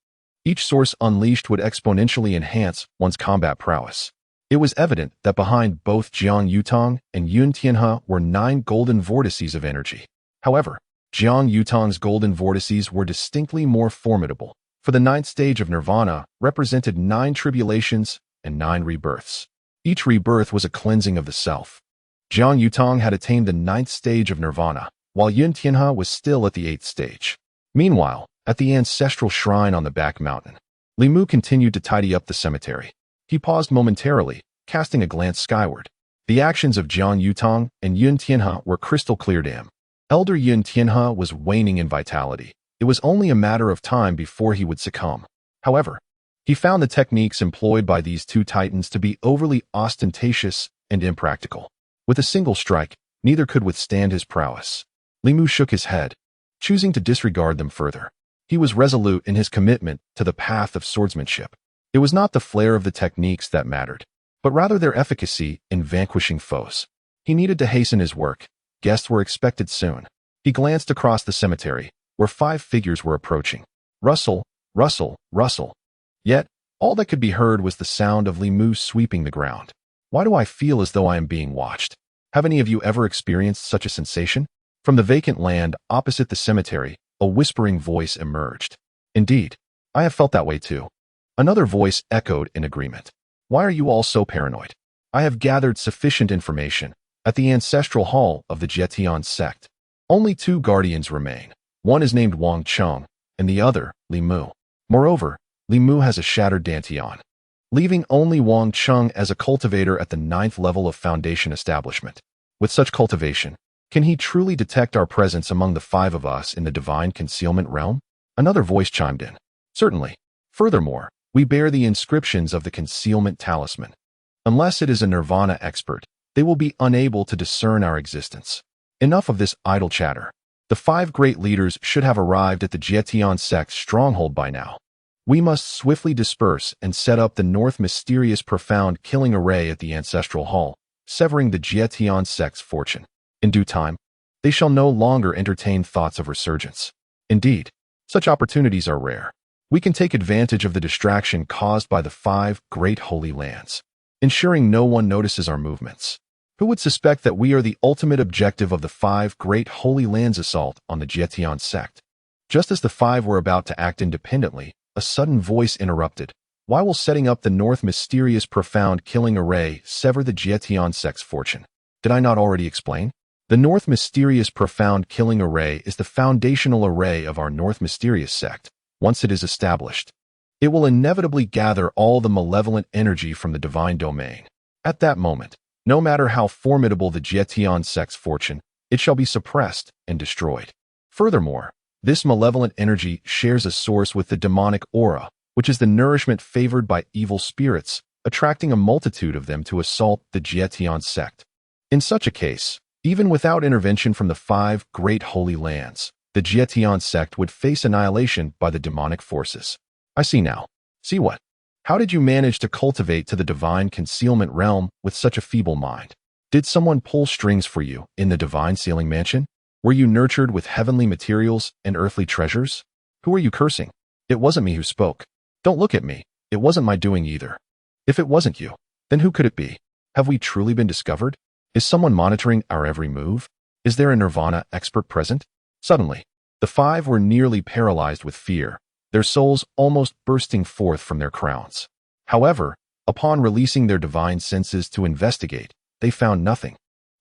Each source unleashed would exponentially enhance one's combat prowess. It was evident that behind both Jiang Yutong and Yun Tianhe were 9 golden vortices of energy. However, Jiang Yutong's golden vortices were distinctly more formidable, for the 9th stage of nirvana represented 9 tribulations and 9 rebirths. Each rebirth was a cleansing of the self. Jiang Yutong had attained the 9th stage of nirvana, while Yun Tianhe was still at the 8th stage. Meanwhile, at the ancestral shrine on the back mountain, Li Mu continued to tidy up the cemetery. He paused momentarily, casting a glance skyward. The actions of Jiang Yutong and Yun Tianhe were crystal clear to him. Elder Yun Tianhe was waning in vitality. It was only a matter of time before he would succumb. However, he found the techniques employed by these two titans to be overly ostentatious and impractical. With a single strike, neither could withstand his prowess. Li Mu shook his head, choosing to disregard them further. He was resolute in his commitment to the path of swordsmanship. It was not the flair of the techniques that mattered, but rather their efficacy in vanquishing foes. He needed to hasten his work. Guests were expected soon. He glanced across the cemetery, where 5 figures were approaching. Rustle, rustle, rustle. Yet, all that could be heard was the sound of Li Mu sweeping the ground. Why do I feel as though I am being watched? Have any of you ever experienced such a sensation? From the vacant land opposite the cemetery, a whispering voice emerged. Indeed, I have felt that way too. Another voice echoed in agreement. Why are you all so paranoid? I have gathered sufficient information. At the ancestral hall of the Jietian sect, only 2 guardians remain. One is named Wang Cheng, and the other, Li Mu. Moreover, Li Mu has a shattered dantian, leaving only Wang Cheng as a cultivator at the 9th level of foundation establishment. With such cultivation, can he truly detect our presence among the 5 of us in the divine concealment realm? Another voice chimed in. Certainly. Furthermore, we bear the inscriptions of the concealment talisman. Unless it is a nirvana expert, they will be unable to discern our existence. Enough of this idle chatter. The 5 great leaders should have arrived at the Jietian sect's stronghold by now. We must swiftly disperse and set up the North Mysterious Profound Killing Array at the Ancestral Hall, severing the Jietian sect's fortune. In due time, they shall no longer entertain thoughts of resurgence. Indeed, such opportunities are rare. We can take advantage of the distraction caused by the 5 great holy lands, ensuring no one notices our movements. Who would suspect that we are the ultimate objective of the 5 great holy lands assault on the Jietian sect? Just as the 5 were about to act independently, a sudden voice interrupted. Why will setting up the North Mysterious Profound Killing Array sever the Jietian sect's fortune? Did I not already explain? The North Mysterious Profound Killing Array is the foundational array of our North Mysterious sect. Once it is established, it will inevitably gather all the malevolent energy from the divine domain. At that moment, no matter how formidable the Jietian sect's fortune, it shall be suppressed and destroyed. Furthermore, this malevolent energy shares a source with the demonic aura, which is the nourishment favored by evil spirits, attracting a multitude of them to assault the Jietian sect. In such a case, even without intervention from the 5 great holy lands, the Jietian sect would face annihilation by the demonic forces. I see now. See what? How did you manage to cultivate to the divine concealment realm with such a feeble mind? Did someone pull strings for you in the divine sealing mansion? Were you nurtured with heavenly materials and earthly treasures? Who are you cursing? It wasn't me who spoke. Don't look at me. It wasn't my doing either. If it wasn't you, then who could it be? Have we truly been discovered? Is someone monitoring our every move? Is there a Nirvana expert present? Suddenly, the five were nearly paralyzed with fear, their souls almost bursting forth from their crowns. However, upon releasing their divine senses to investigate, they found nothing.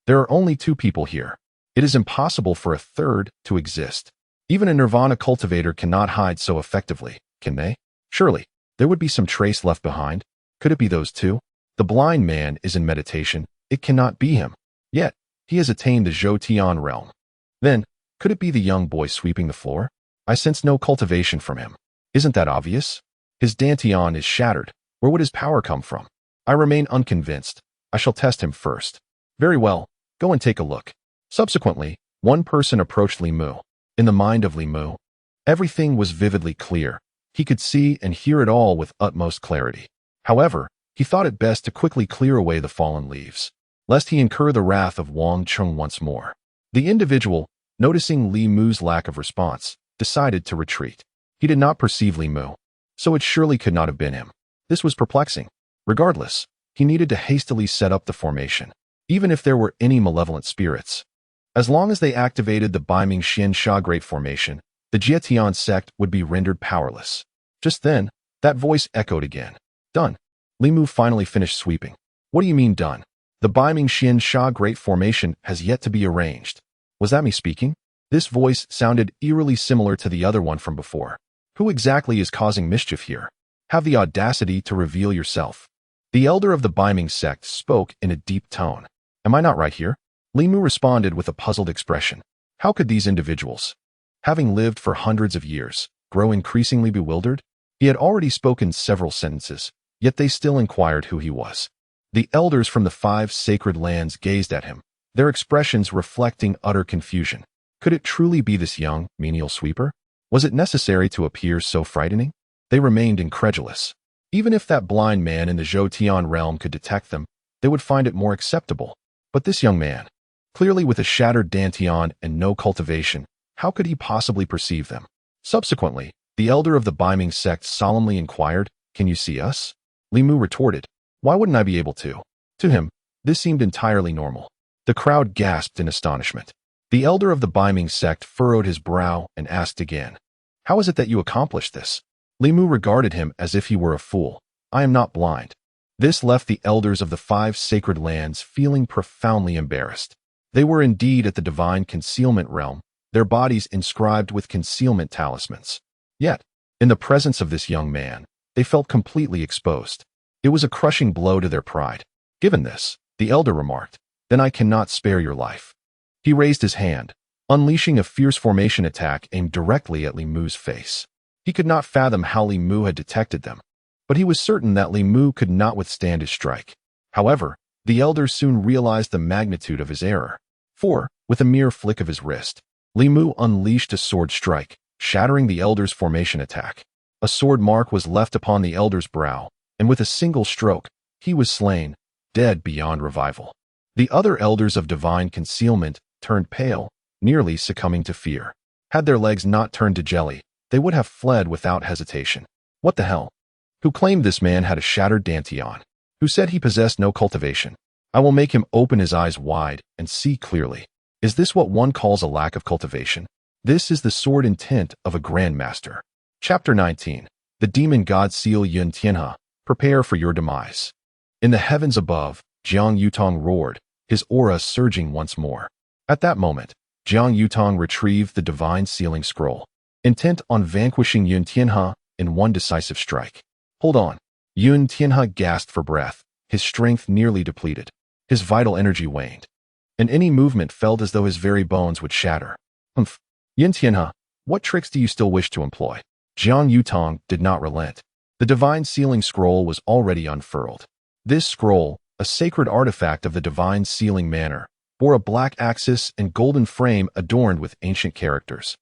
There are only two people here. It is impossible for a third to exist. Even a Nirvana cultivator cannot hide so effectively, can they? Surely, there would be some trace left behind. Could it be those two? The blind man is in meditation. It cannot be him. Yet, he has attained the Zhou realm. Then, could it be the young boy sweeping the floor? I sense no cultivation from him. Isn't that obvious? His Dantian is shattered. Where would his power come from? I remain unconvinced. I shall test him first. Very well, go and take a look. Subsequently, one person approached Li Mu. In the mind of Li Mu, everything was vividly clear. He could see and hear it all with utmost clarity. However, he thought it best to quickly clear away the fallen leaves, lest he incur the wrath of Wang Chung once more. The individual, noticing Li Mu's lack of response, decided to retreat. He did not perceive Li Mu, so it surely could not have been him. This was perplexing. Regardless, he needed to hastily set up the formation, even if there were any malevolent spirits. As long as they activated the Baiming Xian Sha Great Formation, the Jietian sect would be rendered powerless. Just then, that voice echoed again. Done. Li Mu finally finished sweeping. What do you mean done? The Baiming Xian Sha Great Formation has yet to be arranged. Was that me speaking? This voice sounded eerily similar to the other one from before. Who exactly is causing mischief here? Have the audacity to reveal yourself. The elder of the Baiming sect spoke in a deep tone. Am I not right here? Li Mu responded with a puzzled expression. How could these individuals, having lived for hundreds of years, grow increasingly bewildered? He had already spoken several sentences, yet they still inquired who he was. The elders from the 5 sacred lands gazed at him, their expressions reflecting utter confusion. Could it truly be this young, menial sweeper? Was it necessary to appear so frightening? They remained incredulous. Even if that blind man in the Zhou realm could detect them, they would find it more acceptable. But this young man, clearly with a shattered Dantian and no cultivation, how could he possibly perceive them? Subsequently, the elder of the Baiming sect solemnly inquired, "Can you see us?" Li Mu retorted, "Why wouldn't I be able to?" To him, this seemed entirely normal. The crowd gasped in astonishment. The elder of the Baiming sect furrowed his brow and asked again, "How is it that you accomplished this?" Li Mu regarded him as if he were a fool. "I am not blind." This left the elders of the 5 sacred lands feeling profoundly embarrassed. They were indeed at the divine concealment realm, their bodies inscribed with concealment talismans. Yet, in the presence of this young man, they felt completely exposed. It was a crushing blow to their pride. Given this, the elder remarked, "Then I cannot spare your life." He raised his hand, unleashing a fierce formation attack aimed directly at Li Mu's face. He could not fathom how Li Mu had detected them, but he was certain that Li Mu could not withstand his strike. However, the elder soon realized the magnitude of his error. For, with a mere flick of his wrist, Li Mu unleashed a sword strike, shattering the elder's formation attack. A sword mark was left upon the elder's brow, and with a single stroke, he was slain, dead beyond revival. The other elders of divine concealment turned pale, nearly succumbing to fear. Had their legs not turned to jelly, they would have fled without hesitation. What the hell? Who claimed this man had a shattered Dantian? Who said he possessed no cultivation? I will make him open his eyes wide and see clearly. Is this what one calls a lack of cultivation? This is the sword intent of a grandmaster. Chapter 19. The demon god Seal Yun Tianhe, prepare for your demise. In the heavens above, Jiang Yutong roared, his aura surging once more. At that moment, Jiang Yutong retrieved the divine sealing scroll, intent on vanquishing Yun Tianhe in one decisive strike. Hold on. Yun Tianhe gasped for breath, his strength nearly depleted. His vital energy waned, and any movement felt as though his very bones would shatter. Humph. Yun Tianhe, what tricks do you still wish to employ? Jiang Yutong did not relent. The divine sealing scroll was already unfurled. This scroll, a sacred artifact of the divine sealing manor, bore a black axis and golden frame adorned with ancient characters.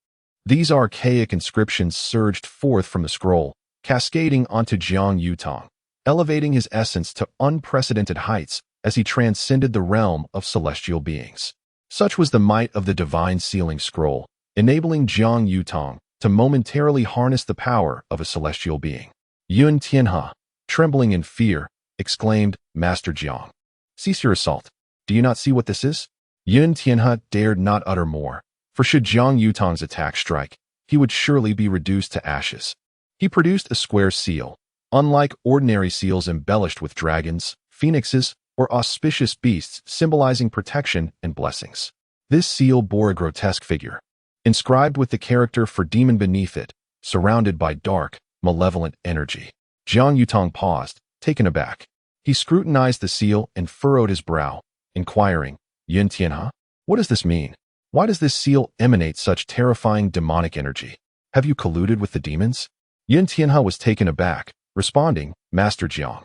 These archaic inscriptions surged forth from the scroll, cascading onto Jiang Yutong, elevating his essence to unprecedented heights as he transcended the realm of celestial beings. Such was the might of the divine sealing scroll, enabling Jiang Yutong to momentarily harness the power of a celestial being. Yun Tianhe, trembling in fear, exclaimed, Master Jiang, cease your assault. Do you not see what this is? Yun Tianhe dared not utter more, for should Jiang Yutong's attack strike, he would surely be reduced to ashes. He produced a square seal, unlike ordinary seals embellished with dragons, phoenixes, or auspicious beasts symbolizing protection and blessings. This seal bore a grotesque figure, inscribed with the character for demon beneath it, surrounded by dark, malevolent energy. Jiang Yutong paused, taken aback. He scrutinized the seal and furrowed his brow, inquiring, Yun Tianhe, what does this mean? Why does this seal emanate such terrifying demonic energy? Have you colluded with the demons? Yun Tianhe was taken aback, responding, Master Jiang,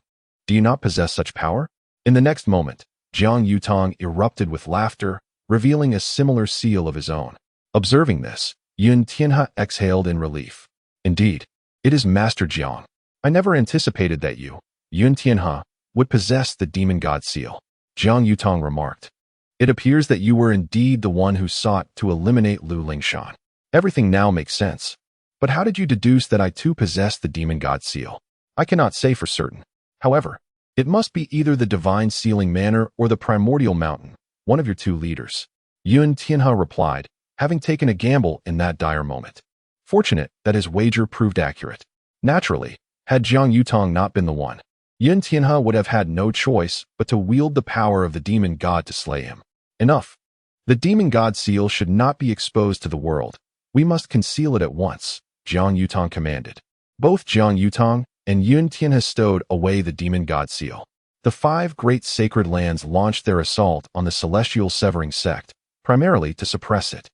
do you not possess such power? In the next moment, Jiang Yutong erupted with laughter, revealing a similar seal of his own. Observing this, Yun Tianhe exhaled in relief. Indeed, it is Master Jiang. I never anticipated that you, Yun Tianhe, would possess the demon god seal. Jiang Yutong remarked. It appears that you were indeed the one who sought to eliminate Lu Lingshan. Everything now makes sense. But how did you deduce that I too possess the demon god seal? I cannot say for certain. However, it must be either the divine sealing manor or the primordial mountain, one of your two leaders. Yun Tianhe replied, having taken a gamble in that dire moment. Fortunate that his wager proved accurate. Naturally, had Jiang Yutong not been the one, Yun Tianhe would have had no choice but to wield the power of the demon god to slay him. Enough. The demon god seal should not be exposed to the world. We must conceal it at once, Jiang Yutong commanded. Both Jiang Yutong and Yun Tianhe stowed away the demon god seal. The 5 great sacred lands launched their assault on the celestial severing sect, primarily to suppress it,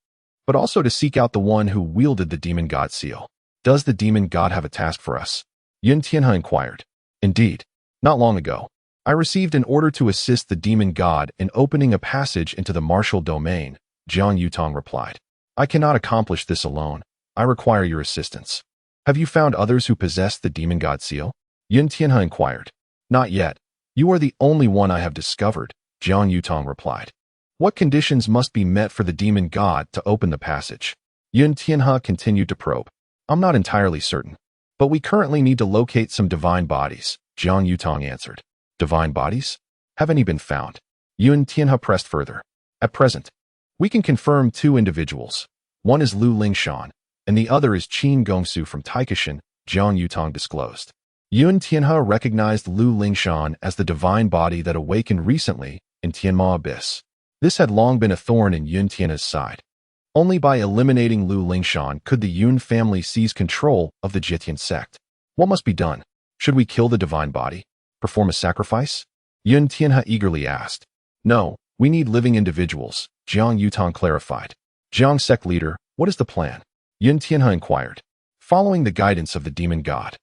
but also to seek out the one who wielded the demon god seal. Does the demon god have a task for us? Yun Tianhe inquired. Indeed. Not long ago, I received an order to assist the demon god in opening a passage into the martial domain, Jiang Yutong replied. I cannot accomplish this alone. I require your assistance. Have you found others who possess the demon god seal? Yun Tianhe inquired. Not yet. You are the only one I have discovered, Jiang Yutong replied. What conditions must be met for the demon god to open the passage? Yun Tianhe continued to probe. I'm not entirely certain, but we currently need to locate some divine bodies, Jiang Yutong answered. Divine bodies? Have any been found? Yun Tianhe pressed further. At present, we can confirm 2 individuals. One is Lu Lingshan, and the other is Qin Gongsu from Taikishan, Jiang Yutong disclosed. Yun Tianhe recognized Lu Lingshan as the divine body that awakened recently in Tianma Abyss. This had long been a thorn in Yun Tianhe's side. Only by eliminating Lu Lingshan could the Yun family seize control of the Jitian sect. What must be done? Should we kill the divine body? Perform a sacrifice? Yun Tianhe eagerly asked. No, we need living individuals, Jiang Yutong clarified. Jiang sect leader, what is the plan? Yun Tianhe inquired. Following the guidance of the demon god,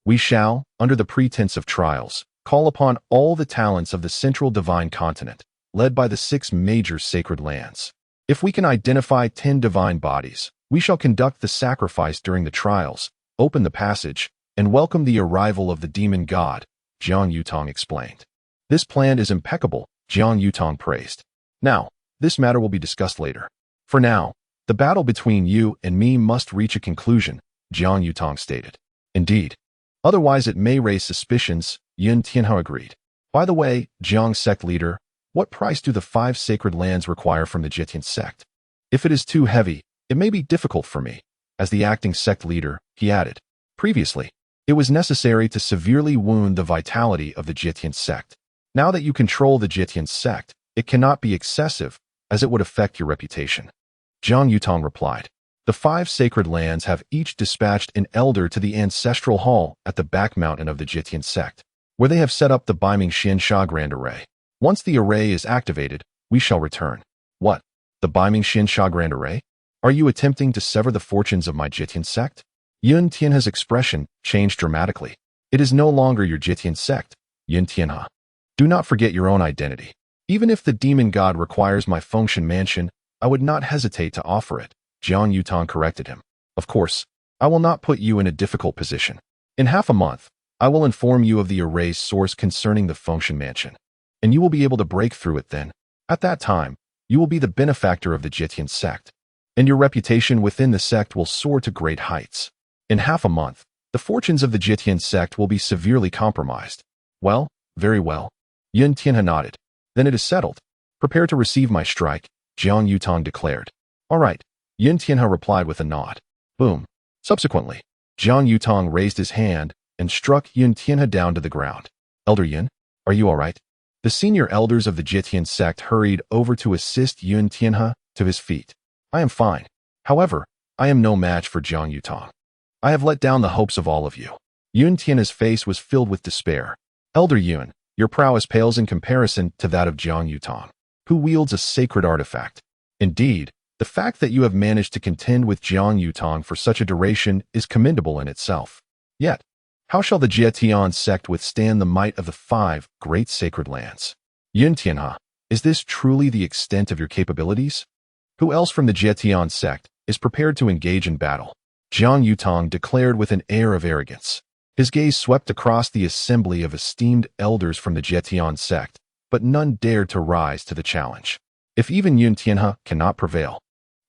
we shall, under the pretense of trials, call upon all the talents of the central divine continent, led by the 6 major sacred lands. If we can identify 10 divine bodies, we shall conduct the sacrifice during the trials, open the passage, and welcome the arrival of the demon god, Jiang Yutong explained. This plan is impeccable, Jiang Yutong praised. Now, this matter will be discussed later. For now, the battle between you and me must reach a conclusion, Jiang Yutong stated. Indeed. Otherwise it may raise suspicions, Yun Tianhe agreed. By the way, Jiang sect leader, what price do the 5 sacred lands require from the Jitian sect? If it is too heavy, it may be difficult for me. As the acting sect leader, he added. Previously, it was necessary to severely wound the vitality of the Jitian sect. Now that you control the Jitian sect, it cannot be excessive, as it would affect your reputation. Jiang Yutong replied. The 5 sacred lands have each dispatched an elder to the ancestral hall at the back mountain of the Jitian sect, where they have set up the Baiming Xinsha Grand Array. Once the array is activated, we shall return. What? The Baiming Xinsha Grand Array? Are you attempting to sever the fortunes of my Jitian sect? Yun Tianhe's expression changed dramatically. It is no longer your Jitian sect, Yun Tianhe. Do not forget your own identity. Even if the demon god requires my Fengshan mansion, I would not hesitate to offer it, Jiang Yutong corrected him. Of course, I will not put you in a difficult position. In half a month, I will inform you of the array's source concerning the Fengshan mansion, and you will be able to break through it then. At that time, you will be the benefactor of the Jitian sect, and your reputation within the sect will soar to great heights. In half a month, the fortunes of the Jitian sect will be severely compromised. Well, very well. Yun Tianhe nodded. Then it is settled. Prepare to receive my strike, Jiang Yutong declared. All right, Yun Tianhe replied with a nod. Boom. Subsequently, Jiang Yutong raised his hand and struck Yun Tianhe down to the ground. Elder Yun, are you all right? The senior elders of the Jitian sect hurried over to assist Yun Tianhe to his feet. I am fine. However, I am no match for Jiang Yutong. I have let down the hopes of all of you. Yun Tianhe's face was filled with despair. Elder Yun, your prowess pales in comparison to that of Jiang Yutong, who wields a sacred artifact. Indeed, the fact that you have managed to contend with Jiang Yutong for such a duration is commendable in itself. Yet, how shall the Jitian sect withstand the might of the 5 great sacred lands? Yun Tianhe, is this truly the extent of your capabilities? Who else from the Jitian sect is prepared to engage in battle? Jiang Yutong declared with an air of arrogance. His gaze swept across the assembly of esteemed elders from the Jitian sect, but none dared to rise to the challenge. If even Yun Tianhe cannot prevail,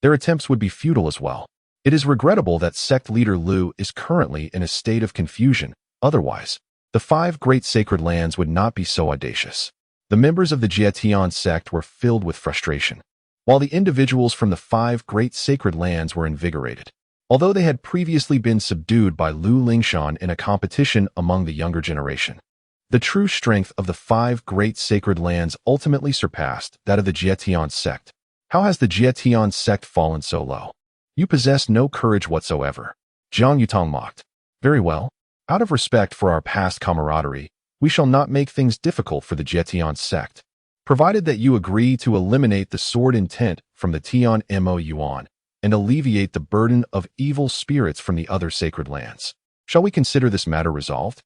their attempts would be futile as well. It is regrettable that sect leader Lu is currently in a state of confusion. Otherwise, the 5 great sacred lands would not be so audacious. The members of the Jitian sect were filled with frustration, while the individuals from the 5 great sacred lands were invigorated. Although they had previously been subdued by Lu Lingshan in a competition among the younger generation, the true strength of the 5 great sacred lands ultimately surpassed that of the Jitian sect. How has the Jitian sect fallen so low? You possess no courage whatsoever. Jiang Yutong mocked. Very well. Out of respect for our past camaraderie, we shall not make things difficult for the Jitian sect, provided that you agree to eliminate the sword intent from the Tian Mo Yuan and alleviate the burden of evil spirits from the other sacred lands. Shall we consider this matter resolved?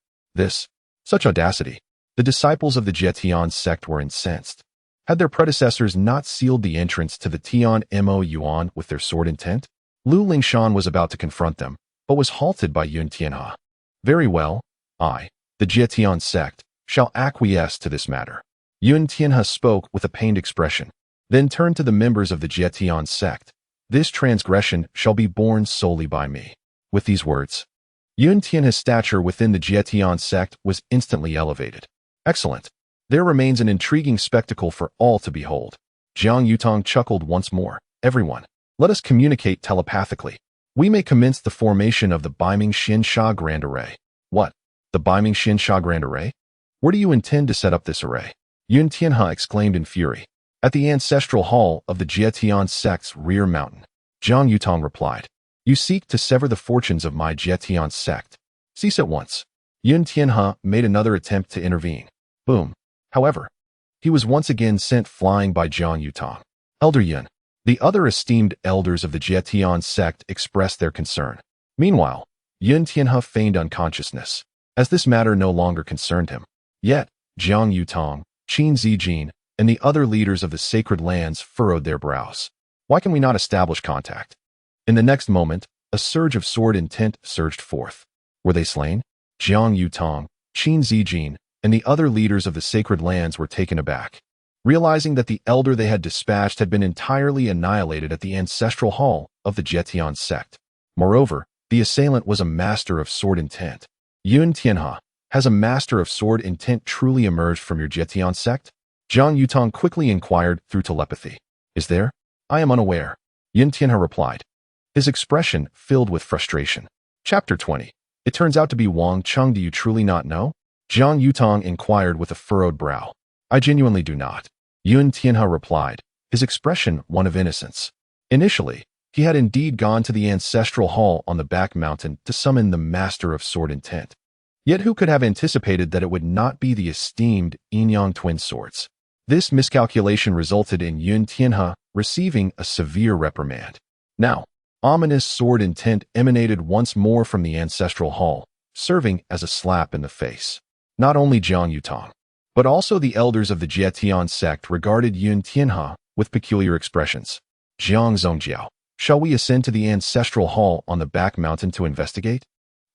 Such audacity. The disciples of the Jitian sect were incensed. Had their predecessors not sealed the entrance to the Tian Mo Yuan with their sword intent? Lu Lingshan was about to confront them, but was halted by Yun Tianhe. Very well, I, the Jitian sect, shall acquiesce to this matter. Yun Tianhe spoke with a pained expression, then turned to the members of the Jitian sect. This transgression shall be borne solely by me. With these words, Yun Tianhe's stature within the Jitian sect was instantly elevated. Excellent. There remains an intriguing spectacle for all to behold. Jiang Yutong chuckled once more. Everyone, let us communicate telepathically. We may commence the formation of the Baiming Xinsha Grand Array. What? The Baiming Xinsha Grand Array? Where do you intend to set up this array? Yun Tianhe exclaimed in fury. At the ancestral hall of the Jitian sect's rear mountain. Jiang Yutong replied. You seek to sever the fortunes of my Jitian sect. Cease at once. Yun Tianhe made another attempt to intervene. Boom. However, he was once again sent flying by Jiang Yutong. Elder Yun. The other esteemed elders of the Jitian sect expressed their concern. Meanwhile, Yun Tianhe feigned unconsciousness, as this matter no longer concerned him. Yet, Jiang Yutong, Qin Zijin, and the other leaders of the sacred lands furrowed their brows. Why can we not establish contact? In the next moment, a surge of sword intent surged forth. Were they slain? Jiang Yutong, Qin Zijin, and the other leaders of the sacred lands were taken aback, realizing that the elder they had dispatched had been entirely annihilated at the ancestral hall of the Jitian sect. Moreover, the assailant was a master of sword intent. Yun Tianhe, has a master of sword intent truly emerged from your Jitian sect? Jiang Yutong quickly inquired through telepathy. Is there? I am unaware. Yun Tianhe replied, his expression filled with frustration. Chapter 20. It turns out to be Wang Cheng. Do you truly not know? Jiang Yutong inquired with a furrowed brow. I genuinely do not. Yun Tianhe replied, his expression one of innocence. Initially, he had indeed gone to the ancestral hall on the back mountain to summon the master of sword intent. Yet who could have anticipated that it would not be the esteemed Yin-Yang twin swords? This miscalculation resulted in Yun Tianhe receiving a severe reprimand. Now, ominous sword intent emanated once more from the ancestral hall, serving as a slap in the face. Not only Jiang Yutong, but also the elders of the Jitian sect regarded Yun Tianhe with peculiar expressions. Jiang Zongjiao, shall we ascend to the ancestral hall on the back mountain to investigate?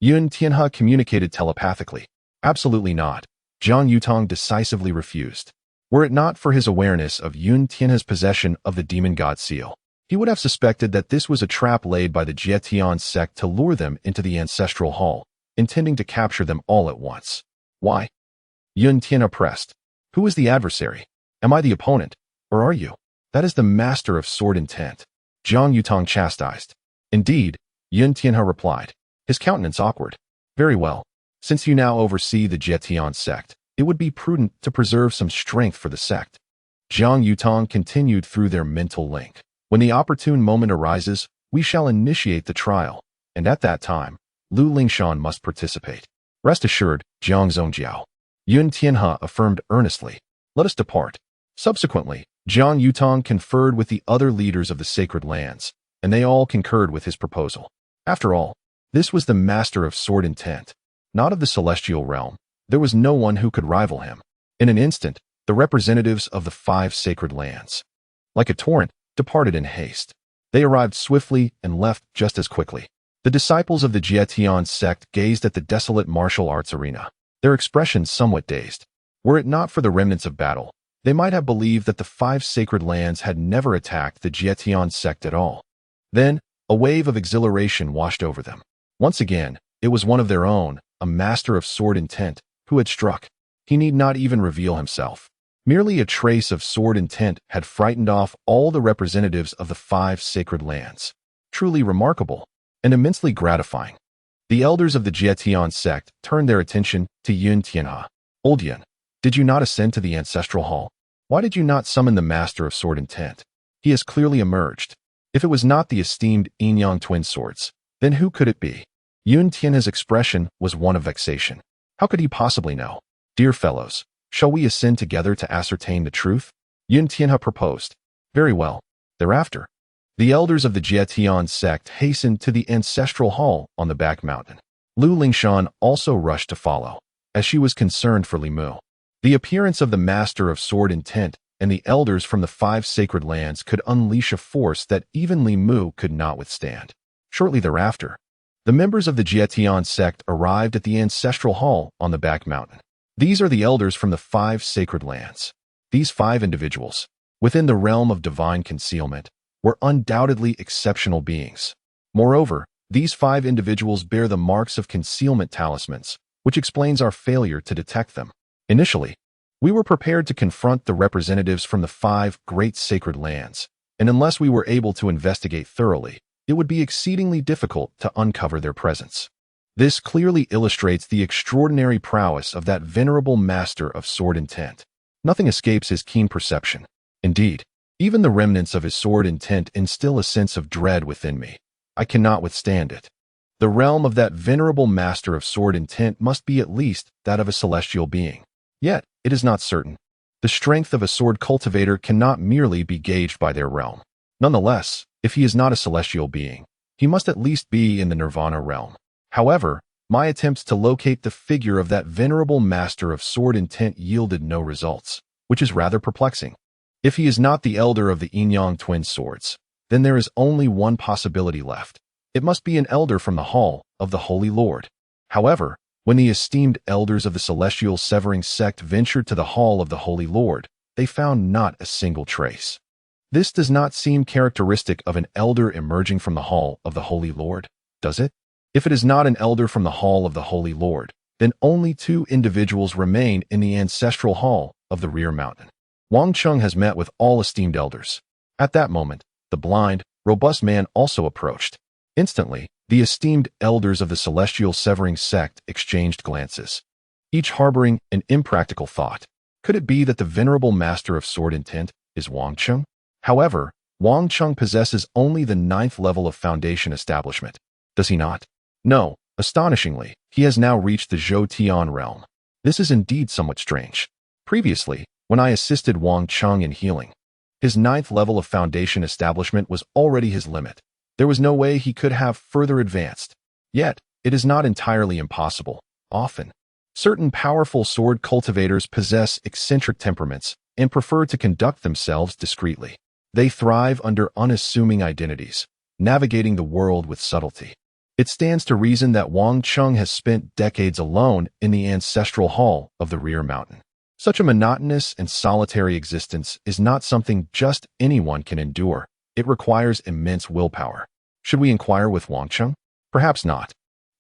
Yun Tianhe communicated telepathically. Absolutely not. Jiang Yutong decisively refused. Were it not for his awareness of Yun Tianhe's possession of the demon god seal, he would have suspected that this was a trap laid by the Jitian sect to lure them into the ancestral hall, intending to capture them all at once. Why? Yun Tianhe pressed. Who is the adversary? Am I the opponent? Or are you? That is the master of sword intent. Zhang Yutong chastised. Indeed, Yun Tianhe replied, his countenance awkward. Very well. Since you now oversee the Jietian sect, it would be prudent to preserve some strength for the sect. Zhang Yutong continued through their mental link. When the opportune moment arises, we shall initiate the trial, and at that time, Lu Lingshan must participate. Rest assured, Jiang Zhongjiao. Yun Tianhe affirmed earnestly. Let us depart. Subsequently, Zhang Yutong conferred with the other leaders of the sacred lands, and they all concurred with his proposal. After all, this was the master of sword intent, not of the celestial realm. There was no one who could rival him. In an instant, the representatives of the 5 sacred lands, like a torrent, departed in haste. They arrived swiftly and left just as quickly. The disciples of the Jietian sect gazed at the desolate martial arts arena, their expressions somewhat dazed. Were it not for the remnants of battle, they might have believed that the 5 sacred lands had never attacked the Jietian sect at all. Then, a wave of exhilaration washed over them. Once again, it was one of their own, a master of sword intent, who had struck. He need not even reveal himself. Merely a trace of sword intent had frightened off all the representatives of the 5 sacred lands. Truly remarkable, and immensely gratifying. The elders of the Jietian sect turned their attention to Yun Tianhe. Old Yun, did you not ascend to the ancestral hall? Why did you not summon the master of sword intent? He has clearly emerged. If it was not the esteemed Yin-Yang twin swords, then who could it be? Yun Tianhe's expression was one of vexation. How could he possibly know? Dear fellows, shall we ascend together to ascertain the truth? Yun Tianhe proposed. Very well. Thereafter, the elders of the Jietian sect hastened to the ancestral hall on the back mountain. Lu Lingshan also rushed to follow, as she was concerned for Li Mu. The appearance of the master of sword intent and the elders from the 5 sacred lands could unleash a force that even Li Mu could not withstand. Shortly thereafter, the members of the Jietian sect arrived at the ancestral hall on the back mountain. These are the elders from the 5 sacred lands. These 5 individuals, within the realm of divine concealment, were undoubtedly exceptional beings. Moreover, these 5 individuals bear the marks of concealment talismans, which explains our failure to detect them. Initially, we were prepared to confront the representatives from the 5 great sacred lands, and unless we were able to investigate thoroughly, it would be exceedingly difficult to uncover their presence. This clearly illustrates the extraordinary prowess of that venerable master of sword intent. Nothing escapes his keen perception. Indeed, even the remnants of his sword intent instill a sense of dread within me. I cannot withstand it. The realm of that venerable master of sword intent must be at least that of a celestial being. Yet, it is not certain. The strength of a sword cultivator cannot merely be gauged by their realm. Nonetheless, if he is not a celestial being, he must at least be in the nirvana realm. However, my attempts to locate the figure of that venerable master of sword intent yielded no results, which is rather perplexing. If he is not the elder of the Yin-Yang twin swords, then there is only one possibility left. It must be an elder from the hall of the Holy Lord. However, when the esteemed elders of the celestial severing sect ventured to the hall of the Holy Lord, they found not a single trace. This does not seem characteristic of an elder emerging from the hall of the Holy Lord, does it? If it is not an elder from the hall of the Holy Lord, then only 2 individuals remain in the ancestral hall of the rear mountain. Wang Cheng has met with all esteemed elders. At that moment, the blind, robust man also approached. Instantly, the esteemed elders of the celestial severing sect exchanged glances, each harboring an impractical thought. Could it be that the venerable master of sword intent is Wang Cheng? However, Wang Cheng possesses only the 9th level of foundation establishment. Does he not? No, astonishingly, he has now reached the Zhou Tian realm. This is indeed somewhat strange. Previously, when I assisted Wang Cheng in healing, his 9th level of foundation establishment was already his limit. There was no way he could have further advanced. Yet, it is not entirely impossible. Often, certain powerful sword cultivators possess eccentric temperaments and prefer to conduct themselves discreetly. They thrive under unassuming identities, navigating the world with subtlety. It stands to reason that Wang Cheng has spent decades alone in the ancestral hall of the rear mountain. Such a monotonous and solitary existence is not something just anyone can endure. It requires immense willpower. Should we inquire with Wang Cheng? Perhaps not.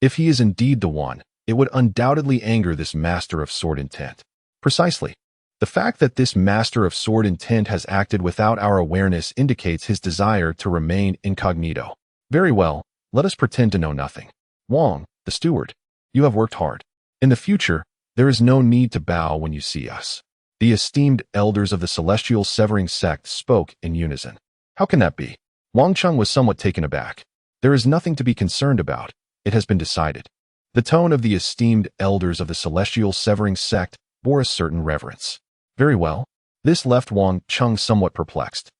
If he is indeed the one, it would undoubtedly anger this master of sword intent. Precisely. The fact that this master of sword intent has acted without our awareness indicates his desire to remain incognito. Very well, let us pretend to know nothing. Wang, the steward, you have worked hard. In the future, there is no need to bow when you see us. The esteemed elders of the celestial severing sect spoke in unison. How can that be? Wang Cheng was somewhat taken aback. There is nothing to be concerned about. It has been decided. The tone of the esteemed elders of the celestial severing sect bore a certain reverence. Very well. This left Wang Cheng somewhat perplexed.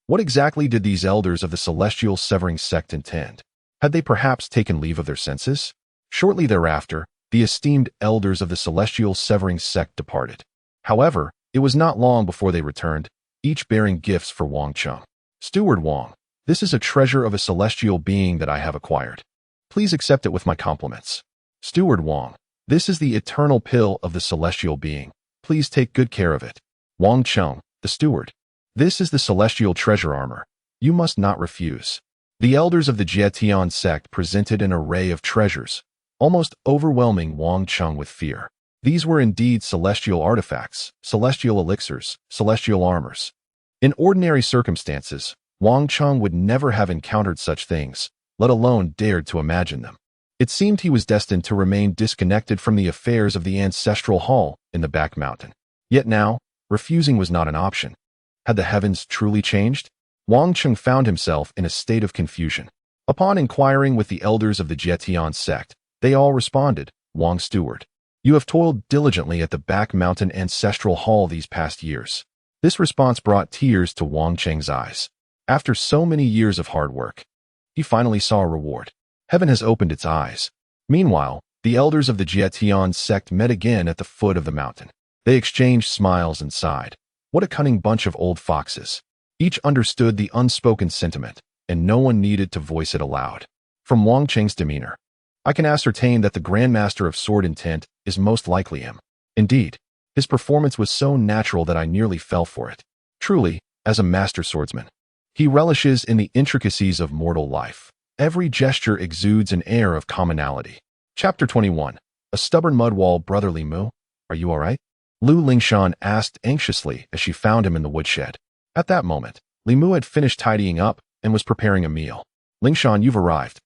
What exactly did these elders of the celestial severing sect intend? Had they perhaps taken leave of their senses? Shortly thereafter, the esteemed elders of the celestial severing sect departed. However, it was not long before they returned, each bearing gifts for Wang Cheng. Steward Wang, this is a treasure of a celestial being that I have acquired. Please accept it with my compliments. Steward Wang, this is the eternal pill of the celestial being. Please take good care of it. Wang Cheng, the steward. This is the celestial treasure armor. You must not refuse. The elders of the Jietian sect presented an array of treasures, almost overwhelming Wang Cheng with fear. These were indeed celestial artifacts, celestial elixirs, celestial armors. In ordinary circumstances, Wang Cheng would never have encountered such things, let alone dared to imagine them. It seemed he was destined to remain disconnected from the affairs of the ancestral hall in the back mountain. Yet now, refusing was not an option. Had the heavens truly changed? Wang Cheng found himself in a state of confusion. Upon inquiring with the elders of the Jietian sect, they all responded, Wang Steward, you have toiled diligently at the back mountain ancestral hall these past years. This response brought tears to Wang Cheng's eyes. After so many years of hard work, he finally saw a reward. Heaven has opened its eyes. Meanwhile, the elders of the Jietian sect met again at the foot of the mountain. They exchanged smiles and sighed. What a cunning bunch of old foxes. Each understood the unspoken sentiment, and no one needed to voice it aloud. From Wang Cheng's demeanor, I can ascertain that the Grandmaster of Sword Intent is most likely him. Indeed, his performance was so natural that I nearly fell for it. Truly, as a master swordsman, he relishes in the intricacies of mortal life. Every gesture exudes an air of commonality. Chapter 21. A stubborn mud wall. Brother Li Mu, are you all right? Lu Lingshan asked anxiously as she found him in the woodshed. At that moment, Li Mu had finished tidying up and was preparing a meal. Lingshan, you've arrived.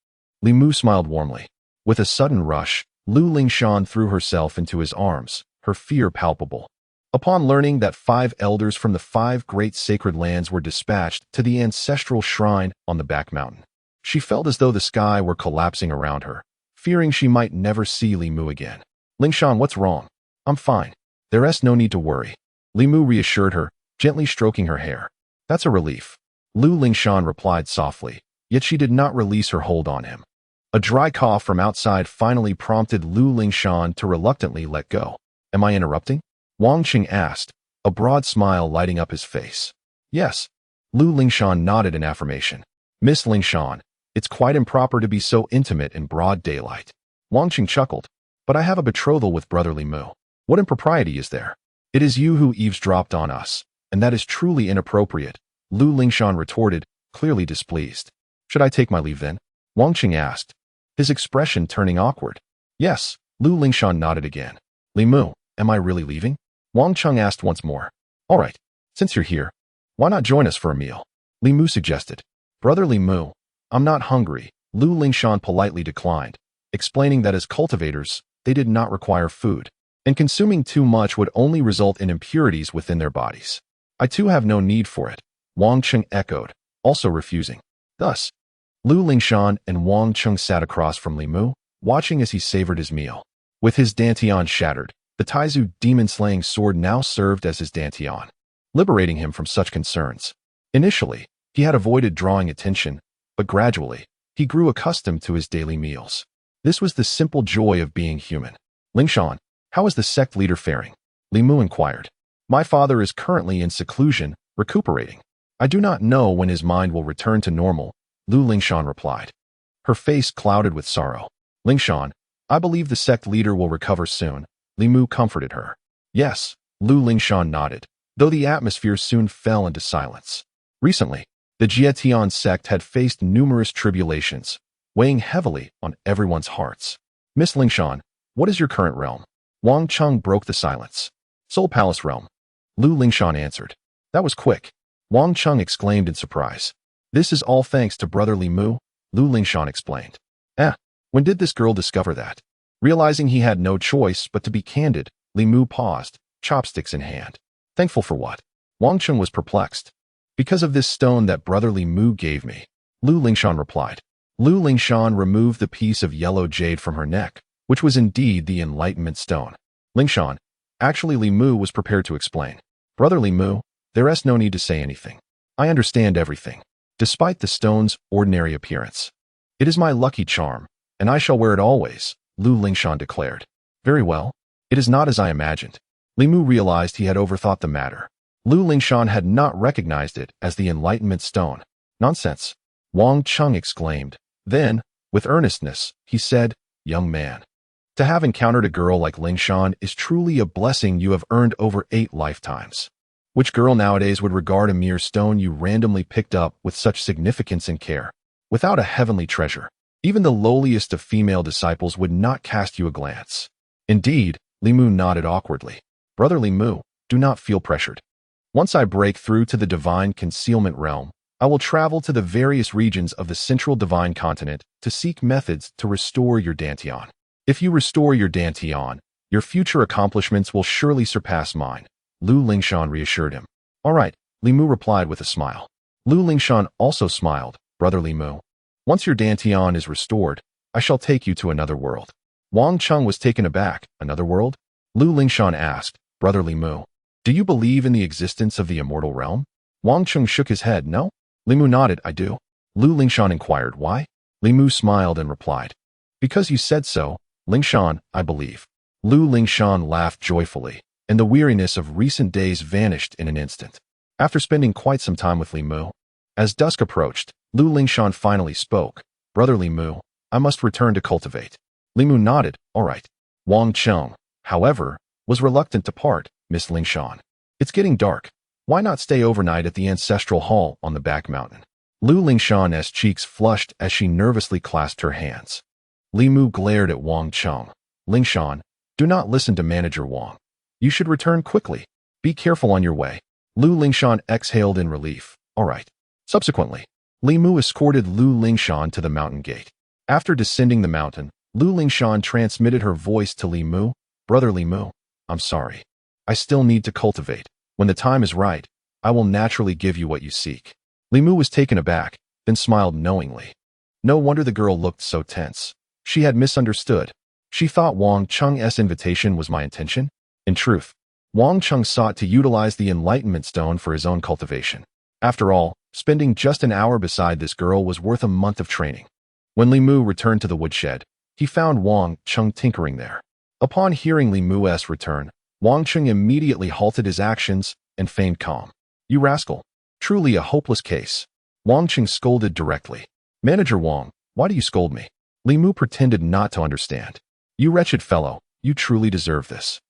Li Mu smiled warmly. With a sudden rush, Lu Lingshan threw herself into his arms, her fear palpable. Upon learning that 5 elders from the 5 great sacred lands were dispatched to the ancestral shrine on the back mountain, she felt as though the sky were collapsing around her, fearing she might never see Li Mu again. Lingshan, what's wrong? I'm fine. There's no need to worry. Li Mu reassured her, gently stroking her hair. That's a relief. Lu Lingshan replied softly, yet she did not release her hold on him. A dry cough from outside finally prompted Lu Lingshan to reluctantly let go. Am I interrupting? Wang Cheng asked, a broad smile lighting up his face. Yes. Lu Lingshan nodded in affirmation. Miss Lingshan, it's quite improper to be so intimate in broad daylight. Wang Cheng chuckled. But I have a betrothal with Brother Li Mu. What impropriety is there? It is you who eavesdropped on us, and that is truly inappropriate, Lu Lingshan retorted, clearly displeased. Should I take my leave then? Wang Cheng asked, his expression turning awkward. Yes, Lu Lingshan nodded again. Li Mu, am I really leaving? Wang Cheng asked once more. All right, since you're here, why not join us for a meal? Li Mu suggested. Brother Li Mu, I'm not hungry, Lu Lingshan politely declined, explaining that as cultivators, they did not require food, and consuming too much would only result in impurities within their bodies. I too have no need for it, Wang Cheng echoed, also refusing. Thus, Lu Lingshan and Wang Cheng sat across from Li Mu, watching as he savored his meal. With his dantian shattered, the Taizu demon-slaying sword now served as his dantian, liberating him from such concerns. Initially, he had avoided drawing attention, but gradually, he grew accustomed to his daily meals. This was the simple joy of being human. Lingshan, how is the sect leader faring? Li Mu inquired. My father is currently in seclusion, recuperating. I do not know when his mind will return to normal, Lu Lingshan replied. Her face clouded with sorrow. Lingshan, I believe the sect leader will recover soon, Li Mu comforted her. Yes, Lu Lingshan nodded, though the atmosphere soon fell into silence. Recently, the Jietian sect had faced numerous tribulations, weighing heavily on everyone's hearts. Miss Lingshan, what is your current realm? Wang Chung broke the silence. Soul Palace realm. Lu Lingshan answered. That was quick. Wang Chung exclaimed in surprise. This is all thanks to brother Li Mu, Lu Lingshan explained. When did this girl discover that? Realizing he had no choice but to be candid, Li Mu paused, chopsticks in hand. Thankful for what? Wang Chung was perplexed. Because of this stone that brother Li Mu gave me, Lu Lingshan replied. Lu Lingshan removed the piece of yellow jade from her neck, which was indeed the Enlightenment Stone. Lingshan, actually Li Mu was prepared to explain. Brother Li Mu, there is no need to say anything. I understand everything, despite the stone's ordinary appearance. It is my lucky charm, and I shall wear it always, Lu Lingshan declared. Very well. It is not as I imagined. Li Mu realized he had overthought the matter. Lu Lingshan had not recognized it as the Enlightenment Stone. Nonsense. Wang Chung exclaimed. Then, with earnestness, he said, Young man, to have encountered a girl like Lingshan is truly a blessing you have earned over 8 lifetimes. Which girl nowadays would regard a mere stone you randomly picked up with such significance and care? Without a heavenly treasure, even the lowliest of female disciples would not cast you a glance. Indeed, Li Mu nodded awkwardly. Brother Li Mu, do not feel pressured. Once I break through to the divine concealment realm, I will travel to the various regions of the central divine continent to seek methods to restore your Dantian. If you restore your Dantian, your future accomplishments will surely surpass mine, Lu Lingshan reassured him. All right, Li Mu replied with a smile. Lu Lingshan also smiled. Brother Li Mu, once your Dantian is restored, I shall take you to another world. Wang Chung was taken aback. Another world? Lu Lingshan asked. Brother Li Mu, do you believe in the existence of the immortal realm? Wang Chung shook his head. No? Li Mu nodded. I do. Lu Lingshan inquired. Why? Li Mu smiled and replied. Because you said so, Lingshan, I believe. Lu Lingshan laughed joyfully, and the weariness of recent days vanished in an instant. After spending quite some time with Li Mu, as dusk approached, Lu Lingshan finally spoke. Brother Li Mu, I must return to cultivate. Li Mu nodded. All right. Wang Chung, however, was reluctant to part. Miss Lingshan, it's getting dark. Why not stay overnight at the ancestral hall on the back mountain? Lu Lingshan's cheeks flushed as she nervously clasped her hands. Li Mu glared at Wang Chung. Lingshan, do not listen to Manager Wang. You should return quickly. Be careful on your way. Lu Lingshan exhaled in relief. All right. Subsequently, Li Mu escorted Lu Lingshan to the mountain gate. After descending the mountain, Lu Lingshan transmitted her voice to Li Mu. Brother Li Mu, I'm sorry. I still need to cultivate. When the time is right, I will naturally give you what you seek. Li Mu was taken aback, then smiled knowingly. No wonder the girl looked so tense. She had misunderstood. She thought Wang Chung's invitation was my intention. In truth, Wang Chung sought to utilize the Enlightenment Stone for his own cultivation. After all, spending just an hour beside this girl was worth a month of training. When Li Mu returned to the woodshed, he found Wang Chung tinkering there. Upon hearing Li Mu's return, Wang Chung immediately halted his actions and feigned calm. You rascal. Truly a hopeless case. Wang Chung scolded directly. Manager Wang, why do you scold me? Li Mu pretended not to understand. You wretched fellow, you truly deserve this.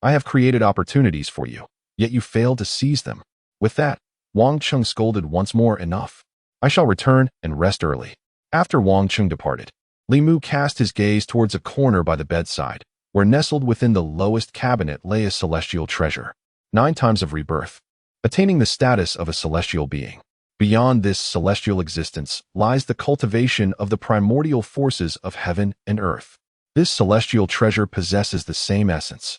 I have created opportunities for you, yet you failed to seize them. With that, Wang Chung scolded once more. Enough. I shall return and rest early. After Wang Chung departed, Li Mu cast his gaze towards a corner by the bedside, where nestled within the lowest cabinet lay a celestial treasure. 9 times of rebirth. Attaining the status of a celestial being. Beyond this celestial existence lies the cultivation of the primordial forces of heaven and earth. This celestial treasure possesses the same essence.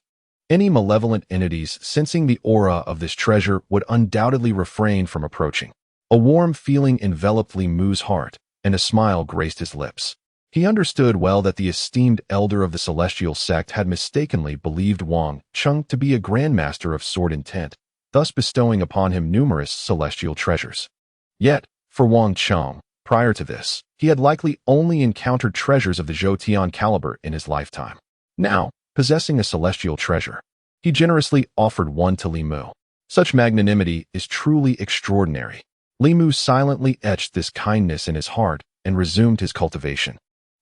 Any malevolent entities sensing the aura of this treasure would undoubtedly refrain from approaching. A warm feeling enveloped Li Mu's heart, and a smile graced his lips. He understood well that the esteemed elder of the celestial sect had mistakenly believed Wang Chung to be a grandmaster of sword intent, thus bestowing upon him numerous celestial treasures. Yet, for Wang Chung, prior to this, he had likely only encountered treasures of the Zhoutian caliber in his lifetime. Now, possessing a celestial treasure, he generously offered one to Li Mu. Such magnanimity is truly extraordinary. Li Mu silently etched this kindness in his heart and resumed his cultivation,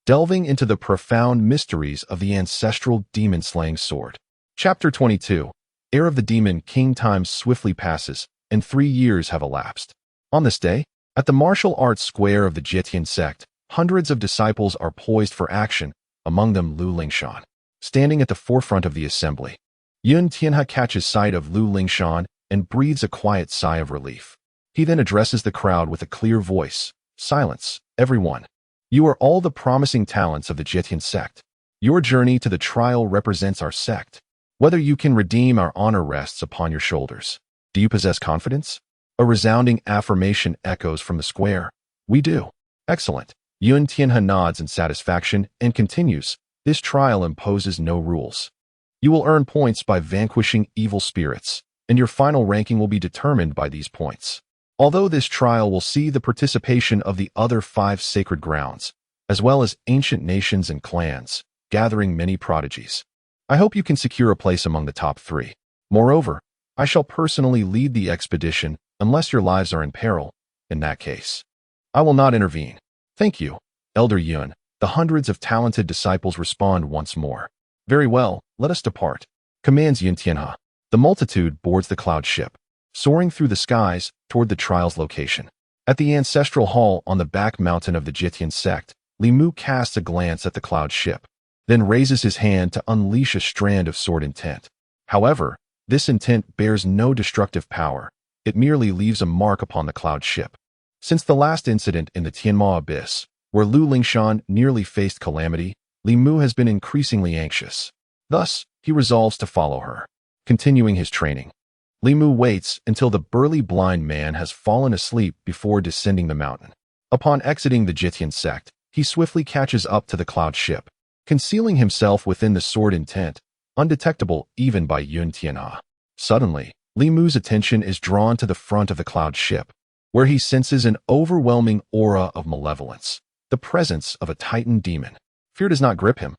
delving into the profound mysteries of the ancestral demon-slaying sword. Chapter 22. Heir of the Demon King. Time swiftly passes, and 3 years have elapsed. On this day, at the martial arts square of the Jitian sect, hundreds of disciples are poised for action, among them Lu Lingshan, standing at the forefront of the assembly. Yun Tianhe catches sight of Lu Lingshan and breathes a quiet sigh of relief. He then addresses the crowd with a clear voice. Silence, everyone. You are all the promising talents of the Jietian sect. Your journey to the trial represents our sect. Whether you can redeem our honor rests upon your shoulders. Do you possess confidence? A resounding affirmation echoes from the square. We do. Excellent. Yun Tianhe nods in satisfaction and continues. This trial imposes no rules. You will earn points by vanquishing evil spirits, and your final ranking will be determined by these points. Although this trial will see the participation of the other 5 sacred grounds, as well as ancient nations and clans, gathering many prodigies. I hope you can secure a place among the top 3. Moreover, I shall personally lead the expedition unless your lives are in peril. In that case, I will not intervene. Thank you, Elder Yun. The hundreds of talented disciples respond once more. Very well, let us depart, commands Yun Tianhe. The multitude boards the cloud ship, soaring through the skies toward the trial's location. At the ancestral hall on the back mountain of the Jietian sect, Li Mu casts a glance at the cloud ship, then raises his hand to unleash a strand of sword intent. However, this intent bears no destructive power. It merely leaves a mark upon the cloud ship. Since the last incident in the Tianma Abyss, where Lu Lingshan nearly faced calamity, Li Mu has been increasingly anxious. Thus, he resolves to follow her, continuing his training. Li Mu waits until the burly blind man has fallen asleep before descending the mountain. Upon exiting the Jietian sect, he swiftly catches up to the cloud ship, concealing himself within the sword intent, undetectable even by Yun Tianhe. Suddenly, Li Mu's attention is drawn to the front of the cloud ship, where he senses an overwhelming aura of malevolence, the presence of a Titan demon. Fear does not grip him,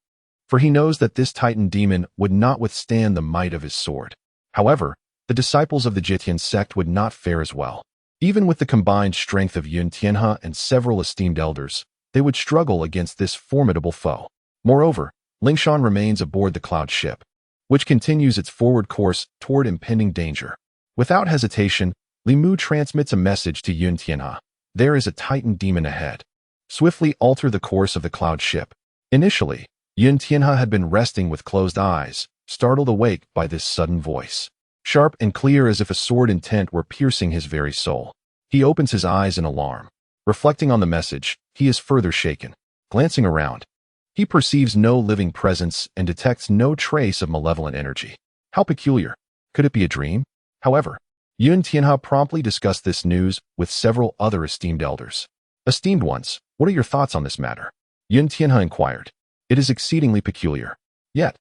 for he knows that this Titan demon would not withstand the might of his sword. However, the disciples of the Jietian sect would not fare as well. Even with the combined strength of Yun Tianhe and several esteemed elders, they would struggle against this formidable foe. Moreover, Lingshan remains aboard the cloud ship, which continues its forward course toward impending danger. Without hesitation, Li Mu transmits a message to Yun Tianhe. There is a Titan demon ahead. Swiftly alter the course of the cloud ship. Initially, Yun Tianhe had been resting with closed eyes, startled awake by this sudden voice. Sharp and clear as if a sword intent were piercing his very soul. He opens his eyes in alarm. Reflecting on the message, he is further shaken. Glancing around, he perceives no living presence and detects no trace of malevolent energy. How peculiar. Could it be a dream? However, Yun Tianhe promptly discussed this news with several other esteemed elders. Esteemed ones, what are your thoughts on this matter? Yun Tianhe inquired. It is exceedingly peculiar. Yet,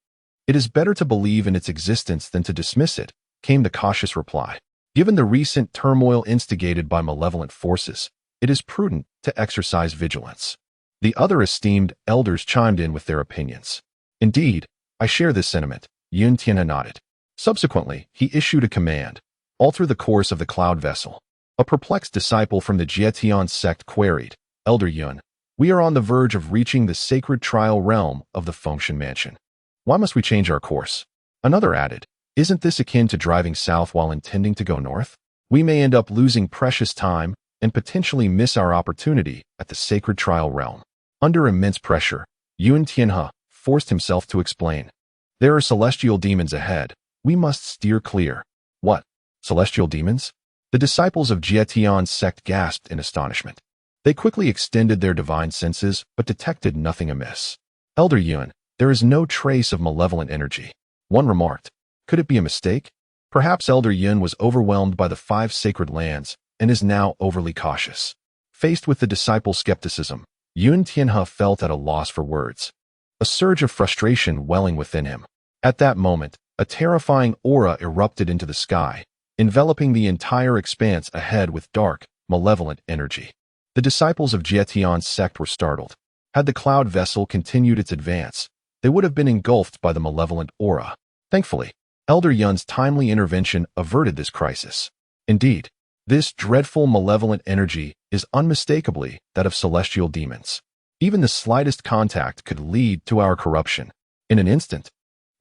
it is better to believe in its existence than to dismiss it, came the cautious reply. Given the recent turmoil instigated by malevolent forces, it is prudent to exercise vigilance. The other esteemed elders chimed in with their opinions. Indeed, I share this sentiment, Yun Tianhe nodded. Subsequently, he issued a command. Alter the course of the cloud vessel. A perplexed disciple from the Jietian sect queried, Elder Yun, we are on the verge of reaching the sacred trial realm of the Fengshan Mansion. Why must we change our course? Another added, isn't this akin to driving south while intending to go north? We may end up losing precious time and potentially miss our opportunity at the sacred trial realm. Under immense pressure, Yun Tianhe forced himself to explain. There are celestial demons ahead. We must steer clear. What? Celestial demons? The disciples of Jietian sect gasped in astonishment. They quickly extended their divine senses, but detected nothing amiss. Elder Yun, there is no trace of malevolent energy. One remarked. Could it be a mistake? Perhaps Elder Yun was overwhelmed by the 5 sacred lands and is now overly cautious. Faced with the disciples' skepticism, Yun Tianhe felt at a loss for words, a surge of frustration welling within him. At that moment, a terrifying aura erupted into the sky, enveloping the entire expanse ahead with dark, malevolent energy. The disciples of Jietian's sect were startled. Had the cloud vessel continued its advance, they would have been engulfed by the malevolent aura. Thankfully, Elder Yun's timely intervention averted this crisis. Indeed, this dreadful malevolent energy is unmistakably that of celestial demons. Even the slightest contact could lead to our corruption. In an instant,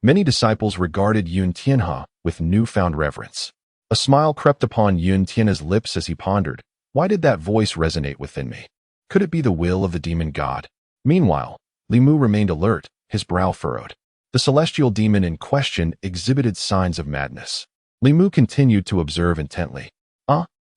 many disciples regarded Yun Tianhe with newfound reverence. A smile crept upon Yun Tianhe's lips as he pondered, why did that voice resonate within me? Could it be the will of the demon god? Meanwhile, Li Mu remained alert, his brow furrowed. The celestial demon in question exhibited signs of madness. Li Mu continued to observe intently.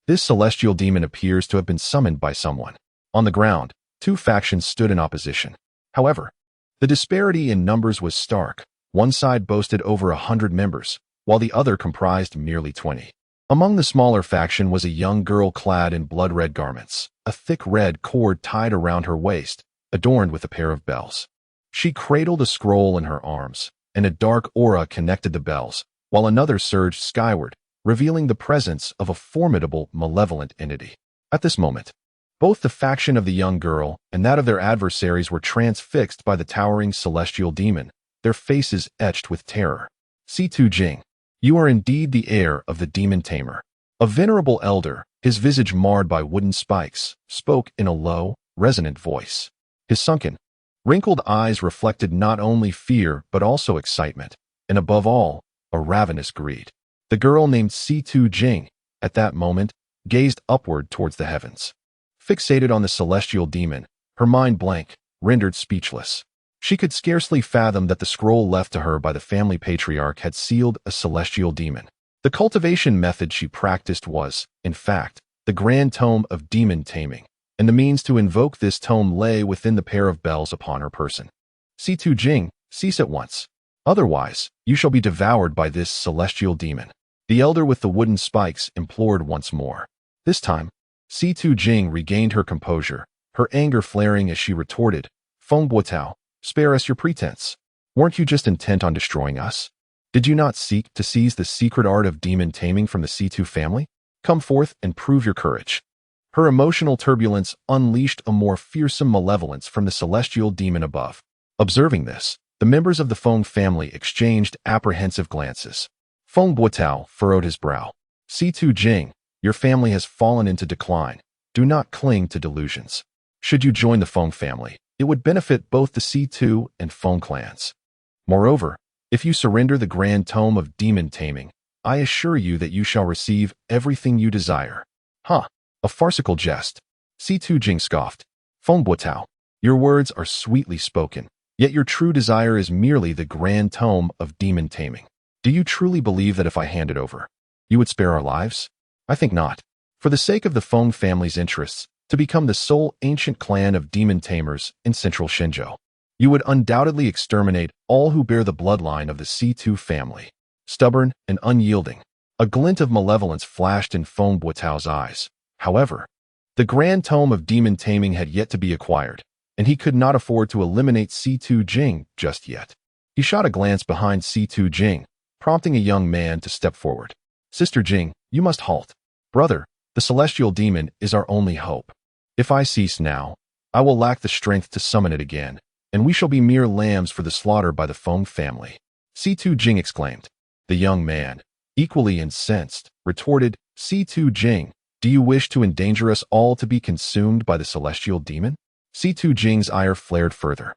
This celestial demon appears to have been summoned by someone. On the ground, two factions stood in opposition. However, the disparity in numbers was stark. One side boasted over 100 members, while the other comprised merely 20. Among the smaller faction was a young girl clad in blood-red garments, a thick red cord tied around her waist, adorned with a pair of bells. She cradled a scroll in her arms, and a dark aura connected the bells, while another surged skyward, revealing the presence of a formidable, malevolent entity. At this moment, both the faction of the young girl and that of their adversaries were transfixed by the towering celestial demon, their faces etched with terror. C2 Jing, you are indeed the heir of the demon tamer. A venerable elder, his visage marred by wooden spikes, spoke in a low, resonant voice. His sunken, wrinkled eyes reflected not only fear but also excitement, and above all, a ravenous greed. The girl named C2 Jing, at that moment, gazed upward towards the heavens. Fixated on the celestial demon, her mind blank, rendered speechless. She could scarcely fathom that the scroll left to her by the family patriarch had sealed a celestial demon. The cultivation method she practiced was, in fact, the grand tome of demon taming, and the means to invoke this tome lay within the pair of bells upon her person. C2 Jing, cease at once. Otherwise, you shall be devoured by this celestial demon. The elder with the wooden spikes implored once more. This time, C2 Jing regained her composure, her anger flaring as she retorted, Feng Buotao, spare us your pretense. Weren't you just intent on destroying us? Did you not seek to seize the secret art of demon taming from the C2 family? Come forth and prove your courage. Her emotional turbulence unleashed a more fearsome malevolence from the celestial demon above. Observing this, the members of the Feng family exchanged apprehensive glances. Feng Buotao furrowed his brow. C2 Jing, your family has fallen into decline. Do not cling to delusions. Should you join the Feng family, it would benefit both the C2 and Feng clans. Moreover, if you surrender the grand tome of demon taming, I assure you that you shall receive everything you desire. A farcical jest. C2 Jing scoffed. Feng Buotao, your words are sweetly spoken, yet your true desire is merely the grand tome of demon taming. Do you truly believe that if I hand it over, you would spare our lives? I think not. For the sake of the Feng family's interests, to become the sole ancient clan of demon tamers in central Shenzhou, you would undoubtedly exterminate all who bear the bloodline of the C2 family. Stubborn and unyielding, a glint of malevolence flashed in Feng Buotao's eyes. However, the grand tome of demon taming had yet to be acquired, and he could not afford to eliminate C2 Jing just yet. He shot a glance behind C2 Jing, prompting a young man to step forward. Sister Jing, you must halt. Brother, the celestial demon is our only hope. If I cease now, I will lack the strength to summon it again, and we shall be mere lambs for the slaughter by the Feng family. C2 Jing exclaimed. The young man, equally incensed, retorted, C2 Jing, do you wish to endanger us all to be consumed by the celestial demon? C2 Jing's ire flared further.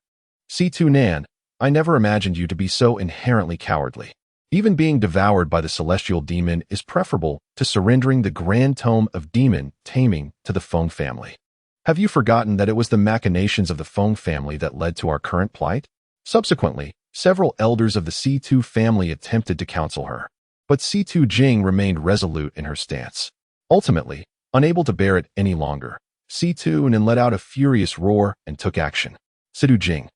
C2 Nan, I never imagined you to be so inherently cowardly. Even being devoured by the celestial demon is preferable to surrendering the grand tome of demon taming to the Feng family. Have you forgotten that it was the machinations of the Feng family that led to our current plight? Subsequently, several elders of the C2 family attempted to counsel her, but C2 Jing remained resolute in her stance. Ultimately, unable to bear it any longer, C2 Nan let out a furious roar and took action. C2 Jing,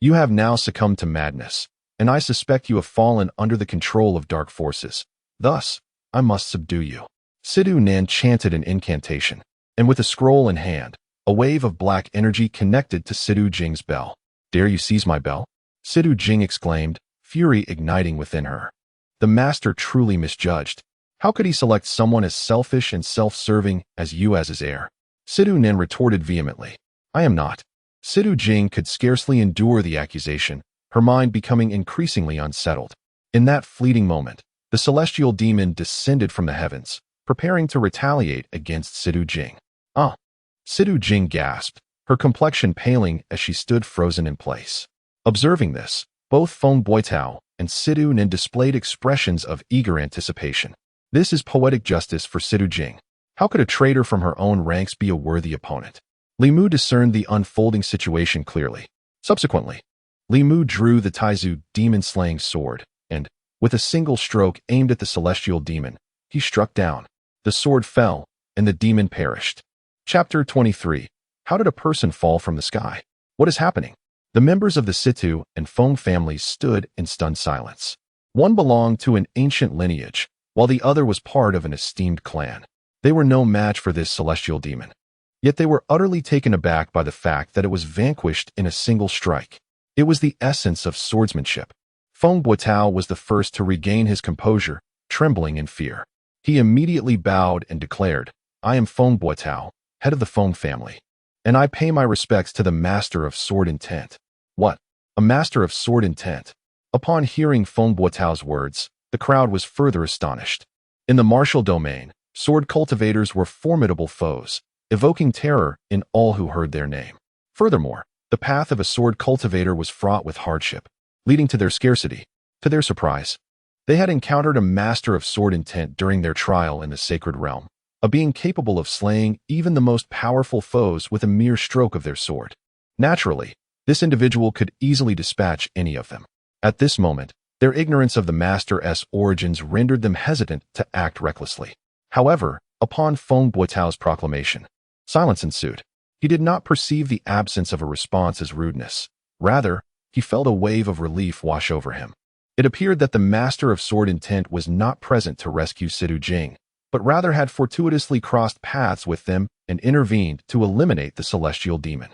you have now succumbed to madness, and I suspect you have fallen under the control of dark forces. Thus, I must subdue you. C2 Nan chanted an incantation, and with a scroll in hand, a wave of black energy connected to C2 Jing's bell. Dare you seize my bell? C2 Jing exclaimed, fury igniting within her. The master truly misjudged. How could he select someone as selfish and self-serving as you as his heir? C2 Nan retorted vehemently. I am not. C2 Jing could scarcely endure the accusation, her mind becoming increasingly unsettled. In that fleeting moment, the celestial demon descended from the heavens, preparing to retaliate against C2 Jing. C2 Jing gasped, her complexion paling as she stood frozen in place. Observing this, both Feng Buotao and C2 Nan displayed expressions of eager anticipation. This is poetic justice for C2 Jing. How could a traitor from her own ranks be a worthy opponent? Li Mu discerned the unfolding situation clearly. Subsequently, Li Mu drew the Taizu demon-slaying sword, and, with a single stroke aimed at the celestial demon, he struck down. The sword fell, and the demon perished. Chapter 23. How did a person fall from the sky? What is happening? The members of the Situ and Feng families stood in stunned silence. One belonged to an ancient lineage, while the other was part of an esteemed clan. They were no match for this celestial demon. Yet they were utterly taken aback by the fact that it was vanquished in a single strike. It was the essence of swordsmanship. Feng Buotao was the first to regain his composure, trembling in fear. He immediately bowed and declared, "I am Feng Buotao, head of the Feng family, and I pay my respects to the master of sword intent." What? A master of sword intent? Upon hearing Feng Buotao's words, the crowd was further astonished. In the martial domain, sword cultivators were formidable foes, evoking terror in all who heard their name. Furthermore, the path of a sword cultivator was fraught with hardship, leading to their scarcity. To their surprise, they had encountered a master of sword intent during their trial in the sacred realm, a being capable of slaying even the most powerful foes with a mere stroke of their sword. Naturally, this individual could easily dispatch any of them. At this moment, their ignorance of the master's origins rendered them hesitant to act recklessly. However, upon Feng Buotao's proclamation, silence ensued. He did not perceive the absence of a response as rudeness. Rather, he felt a wave of relief wash over him. It appeared that the master of sword intent was not present to rescue Situ Jing, but rather had fortuitously crossed paths with them and intervened to eliminate the celestial demon.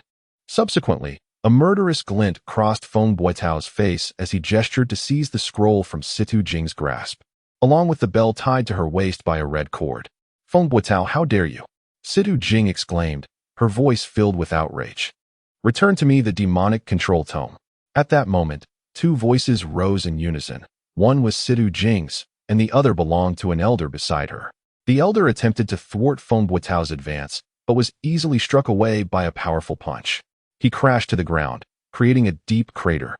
Subsequently, a murderous glint crossed Feng Buotao's face as he gestured to seize the scroll from Situ Jing's grasp, along with the bell tied to her waist by a red cord. "Feng Buotao, how dare you?" Situ Jing exclaimed, her voice filled with outrage. "Return to me the demonic control tome." At that moment, two voices rose in unison. One was Situ Jing's, and the other belonged to an elder beside her. The elder attempted to thwart Feng Buotao's advance, but was easily struck away by a powerful punch. He crashed to the ground, creating a deep crater,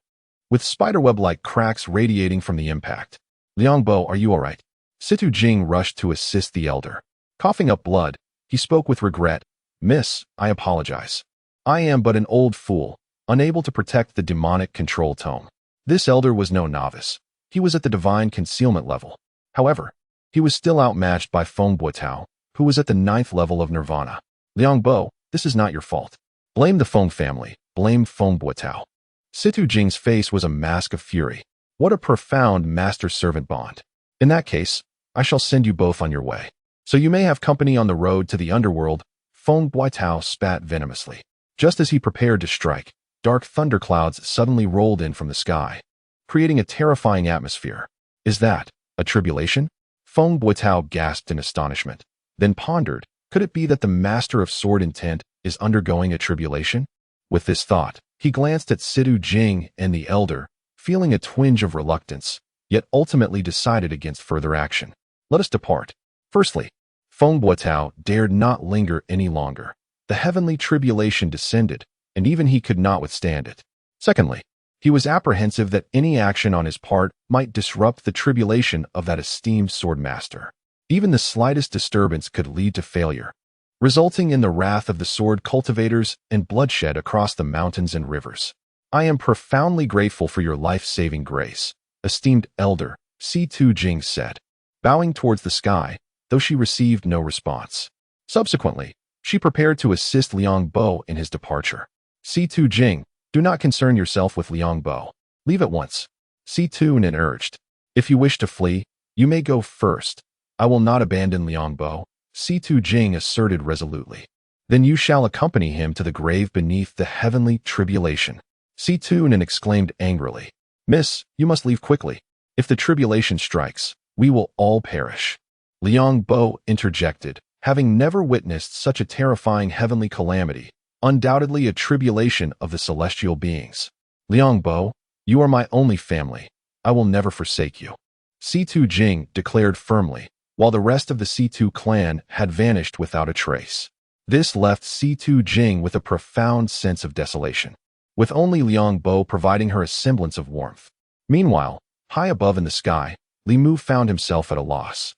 with spiderweb-like cracks radiating from the impact. "Liangbo, are you all right?" Situ Jing rushed to assist the elder. Coughing up blood, he spoke with regret. "Miss, I apologize. I am but an old fool, unable to protect the demonic control tome." This elder was no novice. He was at the divine concealment level. However, he was still outmatched by Feng Buotao, who was at the 9th level of nirvana. "Liangbo, this is not your fault. Blame the Feng family. Blame Feng Buotao." Situ Jing's face was a mask of fury. What a profound master-servant bond. "In that case, I shall send you both on your way, so you may have company on the road to the underworld." Feng Buotao spat venomously. Just as he prepared to strike, dark thunderclouds suddenly rolled in from the sky, creating a terrifying atmosphere. "Is that a tribulation?" Feng Buotao gasped in astonishment, then pondered, could it be that the master of sword intent is undergoing a tribulation? With this thought, he glanced at Situ Jing and the elder, feeling a twinge of reluctance, yet ultimately decided against further action. "Let us depart." Firstly, Feng Buotao dared not linger any longer. The heavenly tribulation descended, and even he could not withstand it. Secondly, he was apprehensive that any action on his part might disrupt the tribulation of that esteemed sword master. Even the slightest disturbance could lead to failure, resulting in the wrath of the sword cultivators and bloodshed across the mountains and rivers. "I am profoundly grateful for your life-saving grace, esteemed elder," Situ Jing said, bowing towards the sky, though she received no response. Subsequently, she prepared to assist Liangbo in his departure. "Situ Jing, do not concern yourself with Liangbo. Leave at once," Situ Nin urged. "If you wish to flee, you may go first. I will not abandon Liangbo," Situ Jing asserted resolutely. "Then you shall accompany him to the grave beneath the heavenly tribulation," Situ Nin exclaimed angrily. "Miss, you must leave quickly. If the tribulation strikes, we will all perish." Liangbo interjected, having never witnessed such a terrifying heavenly calamity, undoubtedly a tribulation of the celestial beings. "Liangbo, you are my only family. I will never forsake you," Situ Jing declared firmly, while the rest of the Situ clan had vanished without a trace. This left Situ Jing with a profound sense of desolation, with only Liangbo providing her a semblance of warmth. Meanwhile, high above in the sky, Li Mu found himself at a loss.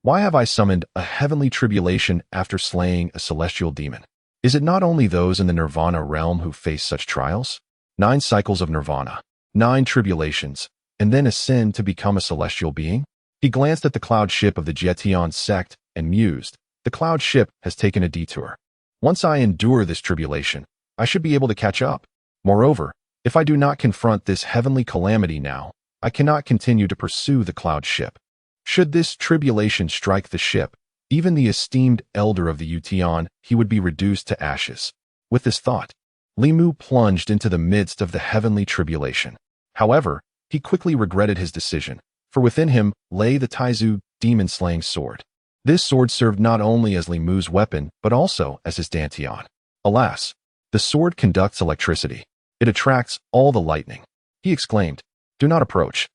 "Why have I summoned a heavenly tribulation after slaying a celestial demon? Is it not only those in the nirvana realm who face such trials?" 9 cycles of nirvana, 9 tribulations, and then ascend to become a celestial being? He glanced at the cloud ship of the Jetion sect and mused, the cloud ship has taken a detour. Once I endure this tribulation, I should be able to catch up. Moreover, if I do not confront this heavenly calamity now, I cannot continue to pursue the cloud ship. Should this tribulation strike the ship, even the esteemed elder of the Ution, he would be reduced to ashes. With this thought, Li Mu plunged into the midst of the heavenly tribulation. However, he quickly regretted his decision, for within him lay the Taizu demon-slaying sword. This sword served not only as Li Mu's weapon, but also as his dantian. Alas, the sword conducts electricity. It attracts all the lightning. He exclaimed, "Do not approach.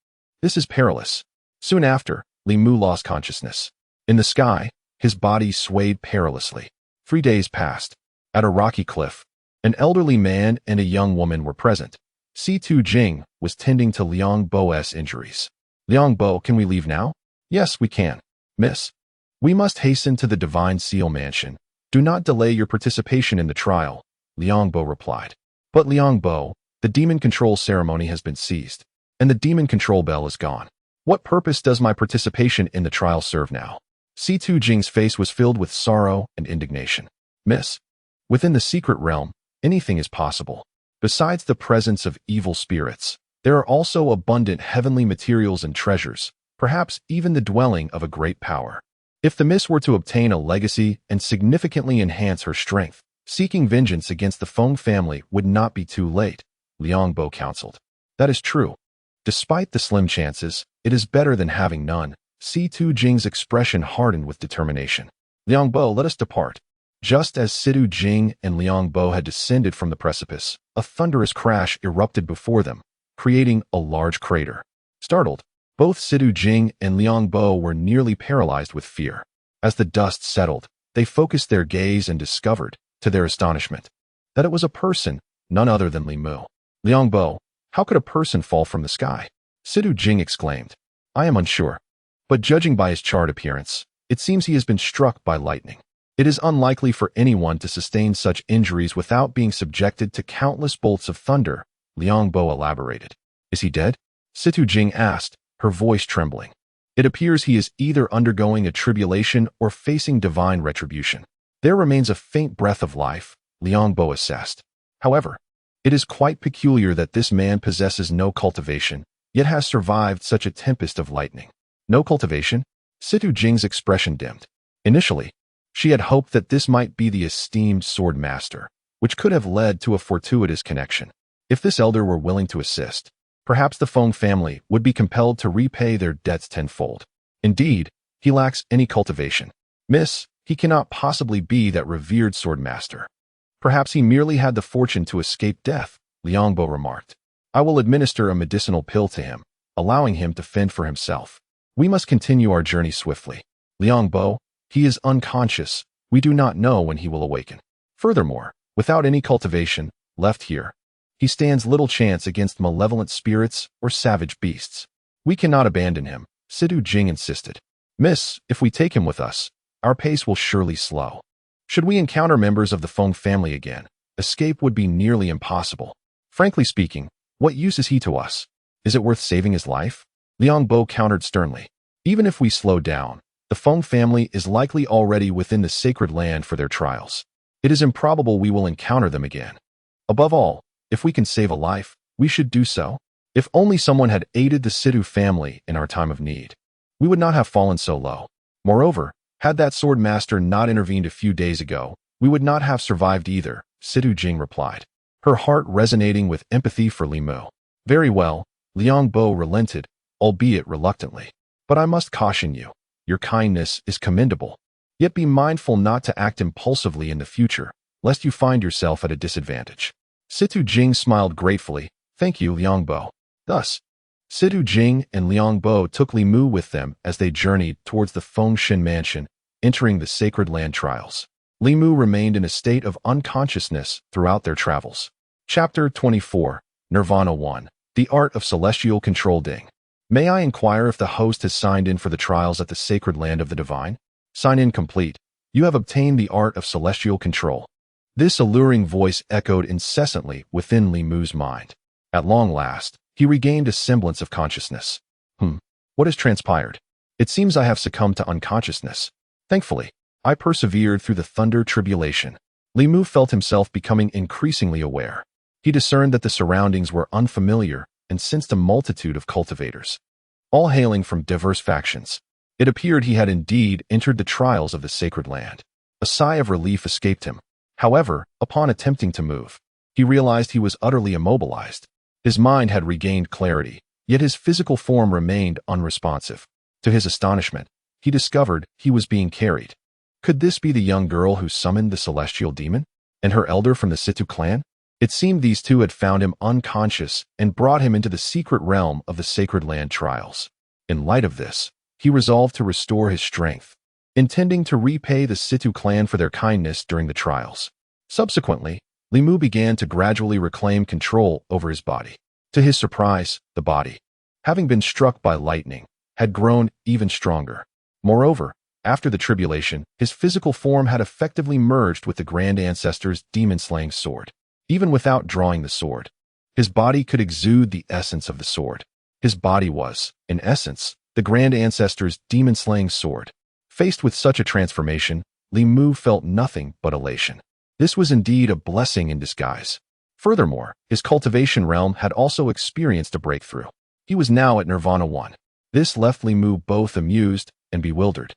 This is perilous." Soon after, Li Mu lost consciousness. In the sky, his body swayed perilously. 3 days passed. At a rocky cliff, an elderly man and a young woman were present. Si-Tu Jing was tending to Liang Bo's injuries. "Liang Bo, can we leave now?" "Yes, we can, miss. We must hasten to the Divine Seal Mansion. Do not delay your participation in the trial," Liang Bo replied. "But Liang Bo, the demon control ceremony has been seized, and the demon control bell is gone. What purpose does my participation in the trial serve now?" Si-Tu Jing's face was filled with sorrow and indignation. "Miss, within the secret realm, anything is possible. Besides the presence of evil spirits, there are also abundant heavenly materials and treasures, perhaps even the dwelling of a great power. If the Miss were to obtain a legacy and significantly enhance her strength, seeking vengeance against the Feng family would not be too late," Liang Bo counseled. "That is true. Despite the slim chances, it is better than having none." Si-Tu Jing's expression hardened with determination. "Liang Bo, let us depart." Just as Si-Tu Jing and Liang Bo had descended from the precipice, a thunderous crash erupted before them, creating a large crater. Startled, both Si-Tu Jing and Liang Bo were nearly paralyzed with fear. As the dust settled, they focused their gaze and discovered, to their astonishment, that it was a person, none other than Li Mu. "Liang Bo, how could a person fall from the sky?" Si-Tu Jing exclaimed. "I am unsure, but judging by his charred appearance, it seems he has been struck by lightning. It is unlikely for anyone to sustain such injuries without being subjected to countless bolts of thunder," Liang Bo elaborated. "Is he dead?" Si-Tu Jing asked, her voice trembling. "It appears he is either undergoing a tribulation or facing divine retribution. There remains a faint breath of life," Liang Bo assessed. "However, it is quite peculiar that this man possesses no cultivation, yet has survived such a tempest of lightning." "No cultivation?" Si-Tu Jing's expression dimmed. Initially, she had hoped that this might be the esteemed sword master, which could have led to a fortuitous connection. If this elder were willing to assist, perhaps the Feng family would be compelled to repay their debts tenfold. Indeed, he lacks any cultivation. "Miss, he cannot possibly be that revered sword master. Perhaps he merely had the fortune to escape death," Liang Bo remarked. "I will administer a medicinal pill to him, allowing him to fend for himself. We must continue our journey swiftly. Liang Bo, he is unconscious. We do not know when he will awaken. Furthermore, without any cultivation, left here, he stands little chance against malevolent spirits or savage beasts. We cannot abandon him," Si-Tu Jing insisted. "Miss, if we take him with us, our pace will surely slow. Should we encounter members of the Feng family again, escape would be nearly impossible. Frankly speaking, what use is he to us? Is it worth saving his life?" Liang Bo countered sternly. "Even if we slow down, the Feng family is likely already within the sacred land for their trials. It is improbable we will encounter them again. Above all, if we can save a life, we should do so. If only someone had aided the Si-Tu family in our time of need, we would not have fallen so low. Moreover, had that sword master not intervened a few days ago, we would not have survived either," Si-Tu Jing replied, her heart resonating with empathy for Li Mu. "Very well," Liang Bo relented, albeit reluctantly. "But I must caution you. Your kindness is commendable. Yet be mindful not to act impulsively in the future, lest you find yourself at a disadvantage." Si-Tu Jing smiled gratefully. "Thank you, Liang Bo." Thus, Si-Tu Jing and Liang Bo took Li Mu with them as they journeyed towards the Fengshan mansion, entering the sacred land trials. Li Mu remained in a state of unconsciousness throughout their travels. Chapter 24, Nirvana 1, The Art of Celestial Control Ding. "May I inquire if the host has signed in for the trials at the sacred land of the divine?" "Sign in complete. You have obtained the art of celestial control. This alluring voice echoed incessantly within Li Mu's mind. At long last, he regained a semblance of consciousness. What has transpired? It seems I have succumbed to unconsciousness. Thankfully, I persevered through the thunder tribulation. Li Mu felt himself becoming increasingly aware. He discerned that the surroundings were unfamiliar and sensed a multitude of cultivators, all hailing from diverse factions. It appeared he had indeed entered the trials of the sacred land. A sigh of relief escaped him. However, upon attempting to move, he realized he was utterly immobilized. His mind had regained clarity, yet his physical form remained unresponsive. To his astonishment, he discovered he was being carried. Could this be the young girl who summoned the celestial demon, and her elder from the Situ clan? It seemed these two had found him unconscious and brought him into the secret realm of the sacred land trials. In light of this, he resolved to restore his strength, intending to repay the Situ clan for their kindness during the trials. Subsequently, Li Mu began to gradually reclaim control over his body. To his surprise, the body, having been struck by lightning, had grown even stronger. Moreover, after the tribulation, his physical form had effectively merged with the Grand Ancestor's demon-slaying sword. Even without drawing the sword, his body could exude the essence of the sword. His body was, in essence, the Grand Ancestor's demon-slaying sword. Faced with such a transformation, Li Mu felt nothing but elation. This was indeed a blessing in disguise. Furthermore, his cultivation realm had also experienced a breakthrough. He was now at Nirvana 1. This left Li Mu both amused and bewildered.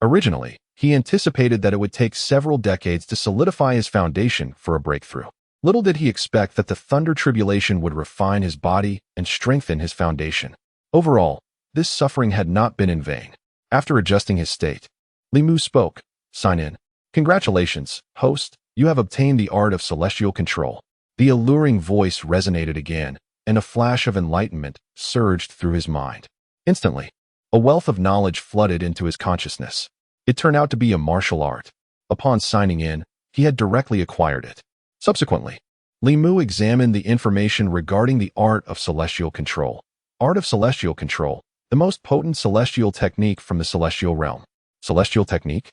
Originally, he anticipated that it would take several decades to solidify his foundation for a breakthrough. Little did he expect that the thunder tribulation would refine his body and strengthen his foundation. Overall, this suffering had not been in vain. After adjusting his state, Li Mu spoke. Sign in. Congratulations, host. You have obtained the art of celestial control. The alluring voice resonated again, and a flash of enlightenment surged through his mind. Instantly, a wealth of knowledge flooded into his consciousness. It turned out to be a martial art. Upon signing in, he had directly acquired it. Subsequently, Li Mu examined the information regarding the art of celestial control. Art of celestial control, the most potent celestial technique from the celestial realm. Celestial technique?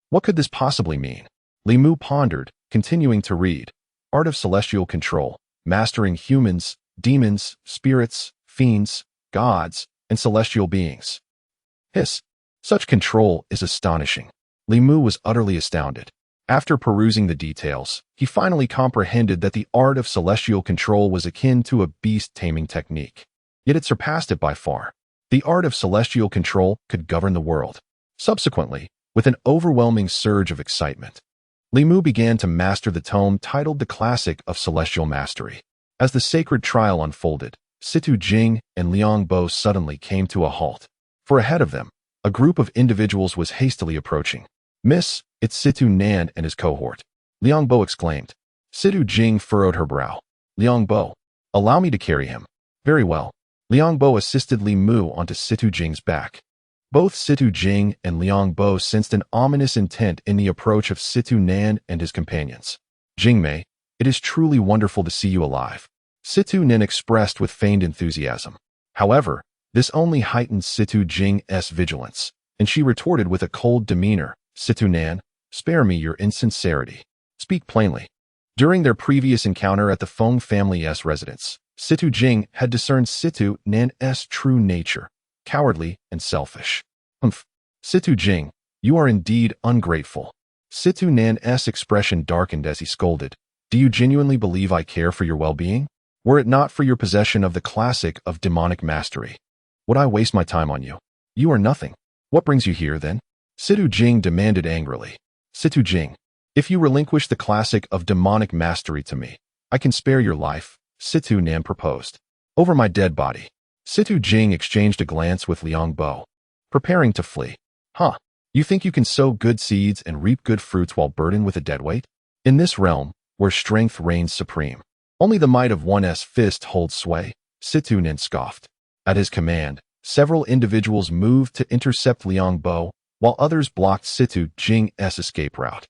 What could this possibly mean? Li Mu pondered, continuing to read. Art of celestial control, mastering humans, demons, spirits, fiends, gods, and celestial beings. Such control is astonishing. Li Mu was utterly astounded. After perusing the details, he finally comprehended that the art of celestial control was akin to a beast-taming technique. Yet it surpassed it by far. The art of celestial control could govern the world. Subsequently, with an overwhelming surge of excitement, Li Mu began to master the tome titled The Classic of Celestial Mastery. As the sacred trial unfolded, Situ Jing and Liang Bo suddenly came to a halt. For ahead of them, a group of individuals was hastily approaching. Miss, it's Situ Nan and his cohort. Liang Bo exclaimed. Situ Jing furrowed her brow. Liang Bo, allow me to carry him. Very well. Liang Bo assisted Li Mu onto Situ Jing's back. Both Situ Jing and Liang Bo sensed an ominous intent in the approach of Situ Nan and his companions. Jingmei, it is truly wonderful to see you alive, Situ Nan expressed with feigned enthusiasm. However, this only heightened Situ Jing's vigilance, and she retorted with a cold demeanor, Situ Nan, spare me your insincerity. Speak plainly. During their previous encounter at the Feng family's residence, Situ Jing had discerned Situ Nan's true nature, cowardly and selfish. Situ Jing, you are indeed ungrateful. Situ Nan's expression darkened as he scolded. Do you genuinely believe I care for your well-being? Were it not for your possession of the classic of demonic mastery, would I waste my time on you? You are nothing. What brings you here, then? Situ Jing demanded angrily. Situ Jing, if you relinquish the classic of demonic mastery to me, I can spare your life, Situ Nan proposed. Over my dead body. Situ Jing exchanged a glance with Liang Bo, preparing to flee. You think you can sow good seeds and reap good fruits while burdened with a dead weight? In this realm, where strength reigns supreme, only the might of one's fist holds sway, Situ Nan scoffed. At his command, several individuals moved to intercept Liang Bo, while others blocked Situ Jing's escape route.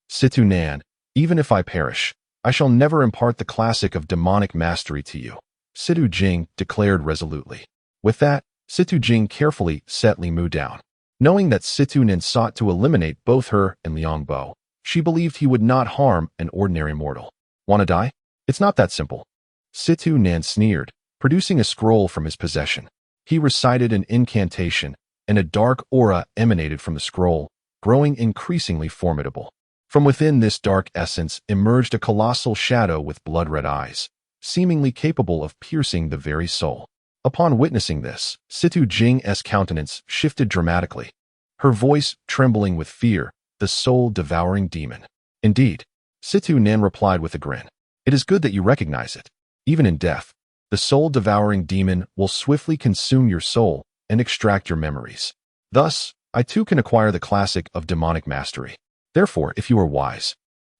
Situ Nan, even if I perish, I shall never impart the classic of demonic mastery to you, Situ Jing declared resolutely. With that, Situ Jing carefully set Li Mu down. Knowing that Situ Nan sought to eliminate both her and Liang Bo, She believed he would not harm an ordinary mortal. Wanna die? It's not that simple. Situ Nan sneered, producing a scroll from his possession. He recited an incantation, and a dark aura emanated from the scroll, growing increasingly formidable. From within this dark essence emerged a colossal shadow with blood-red eyes, seemingly capable of piercing the very soul. Upon witnessing this, Situ Jing's countenance shifted dramatically, her voice trembling with fear, the soul-devouring demon. Indeed, Situ Nan replied with a grin. It is good that you recognize it. Even in death, the soul-devouring demon will swiftly consume your soul and extract your memories. Thus, I too can acquire the classic of demonic mastery. Therefore, if you are wise,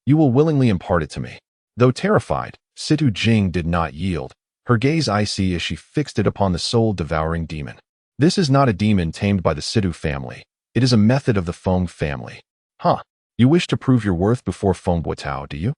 you will willingly impart it to me. Though terrified, Situ Jing did not yield, her gaze icy as she fixed it upon the soul-devouring demon. This is not a demon tamed by the Situ family. It is a method of the Feng family. Huh, you wish to prove your worth before Feng Buotao, do you?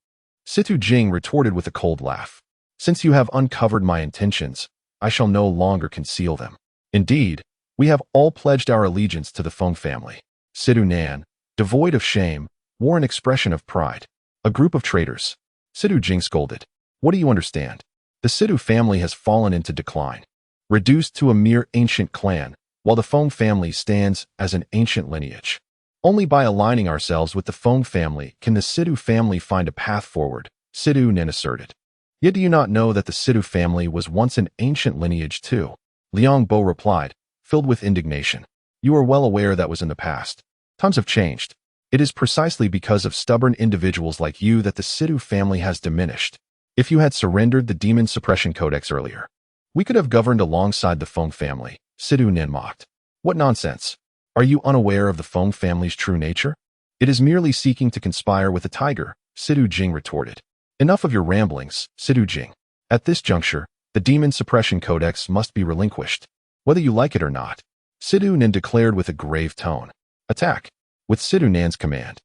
Situ Jing retorted with a cold laugh. Since you have uncovered my intentions, I shall no longer conceal them. Indeed, we have all pledged our allegiance to the Feng family. Situ Nan, devoid of shame, wore an expression of pride. A group of traitors. Situ Jing scolded. What do you understand? The Situ family has fallen into decline, reduced to a mere ancient clan, while the Feng family stands as an ancient lineage. Only by aligning ourselves with the Feng family can the Situ family find a path forward, Situ Nan asserted. Yet do you not know that the Situ family was once an ancient lineage too? Liang Bo replied, filled with indignation. You are well aware that was in the past. Times have changed. It is precisely because of stubborn individuals like you that the Situ family has diminished. If you had surrendered the Demon Suppression Codex earlier, we could have governed alongside the Feng family, Situ Nan mocked. What nonsense! Are you unaware of the Feng family's true nature? It is merely seeking to conspire with a tiger, Situ Jing retorted. Enough of your ramblings, Situ Jing. At this juncture, the Demon Suppression Codex must be relinquished, whether you like it or not. Situ Nan declared with a grave tone. Attack! With Situ Nan's command.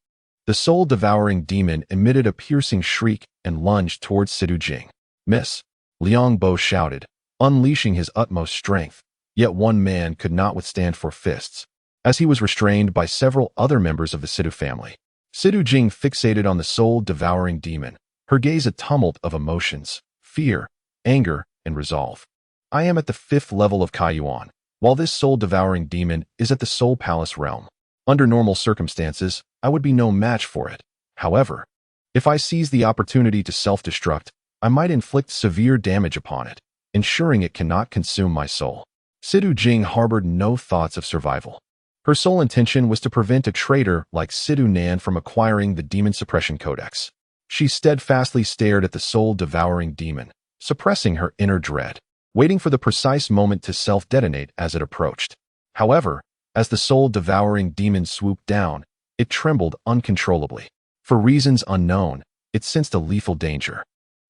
The soul-devouring demon emitted a piercing shriek and lunged towards Situ Jing. Miss! Liang Bo shouted, unleashing his utmost strength, yet one man could not withstand four fists, as he was restrained by several other members of the Situ family. Situ Jing fixated on the soul-devouring demon, her gaze a tumult of emotions, fear, anger, and resolve. I am at the 5th level of Kaiyuan, while this soul-devouring demon is at the Soul Palace realm. Under normal circumstances, I would be no match for it. However, if I seize the opportunity to self-destruct, I might inflict severe damage upon it, ensuring it cannot consume my soul. Situ Jing harbored no thoughts of survival. Her sole intention was to prevent a traitor like Situ Nan from acquiring the Demon Suppression Codex. She steadfastly stared at the soul-devouring demon, suppressing her inner dread, waiting for the precise moment to self-detonate as it approached. However, as the soul-devouring demon swooped down, it trembled uncontrollably. For reasons unknown, it sensed a lethal danger.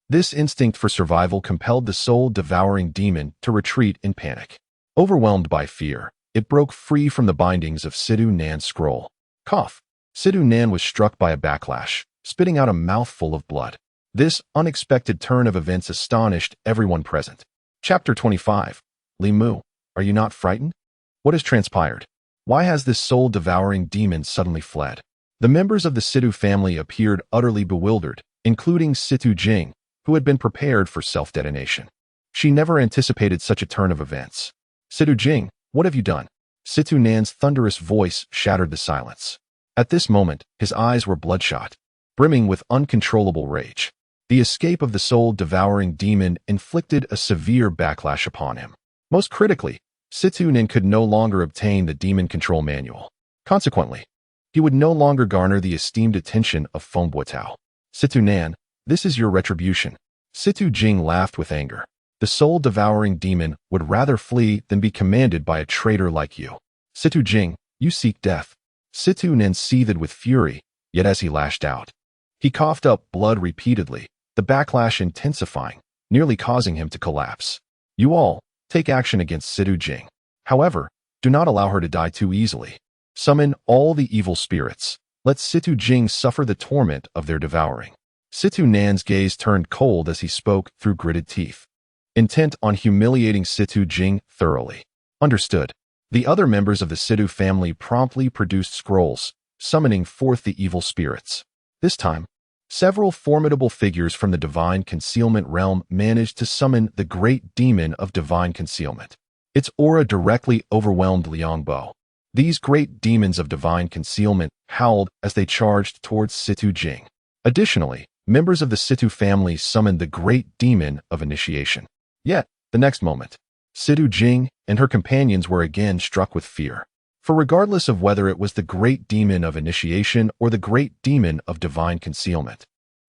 This instinct for survival compelled the soul-devouring demon to retreat in panic. Overwhelmed by fear, it broke free from the bindings of Situ Nan's scroll. Cough! Situ Nan was struck by a backlash, spitting out a mouthful of blood. This unexpected turn of events astonished everyone present. Chapter 25. Li Mu, are you not frightened? What has transpired? Why has this soul-devouring demon suddenly fled? The members of the Situ family appeared utterly bewildered, including Situ Jing, who had been prepared for self-detonation. She never anticipated such a turn of events. Situ Jing, what have you done? Situ Nan's thunderous voice shattered the silence. At this moment, his eyes were bloodshot, brimming with uncontrollable rage. The escape of the soul-devouring demon inflicted a severe backlash upon him. Most critically, Situ Nan could no longer obtain the Demon Control Manual. Consequently, he would no longer garner the esteemed attention of Feng Buotao. Situ Nan, this is your retribution. Situ Jing laughed with anger. The soul-devouring demon would rather flee than be commanded by a traitor like you. Situ Jing, you seek death. Situ Nan seethed with fury, yet as he lashed out, he coughed up blood repeatedly, the backlash intensifying, nearly causing him to collapse. You all, take action against Situ Jing. However, do not allow her to die too easily. Summon all the evil spirits. Let Situ Jing suffer the torment of their devouring. Situ Nan's gaze turned cold as he spoke through gritted teeth, intent on humiliating Situ Jing thoroughly. Understood. The other members of the Situ family promptly produced scrolls, summoning forth the evil spirits. This time, several formidable figures from the divine concealment realm managed to summon the great demon of divine concealment. Its aura directly overwhelmed Liangbo. These great demons of divine concealment howled as they charged towards Situ Jing. Additionally, members of the Situ family summoned the great demon of initiation. Yet, the next moment, Situ Jing and her companions were again struck with fear. For regardless of whether it was the great demon of initiation or the great demon of divine concealment,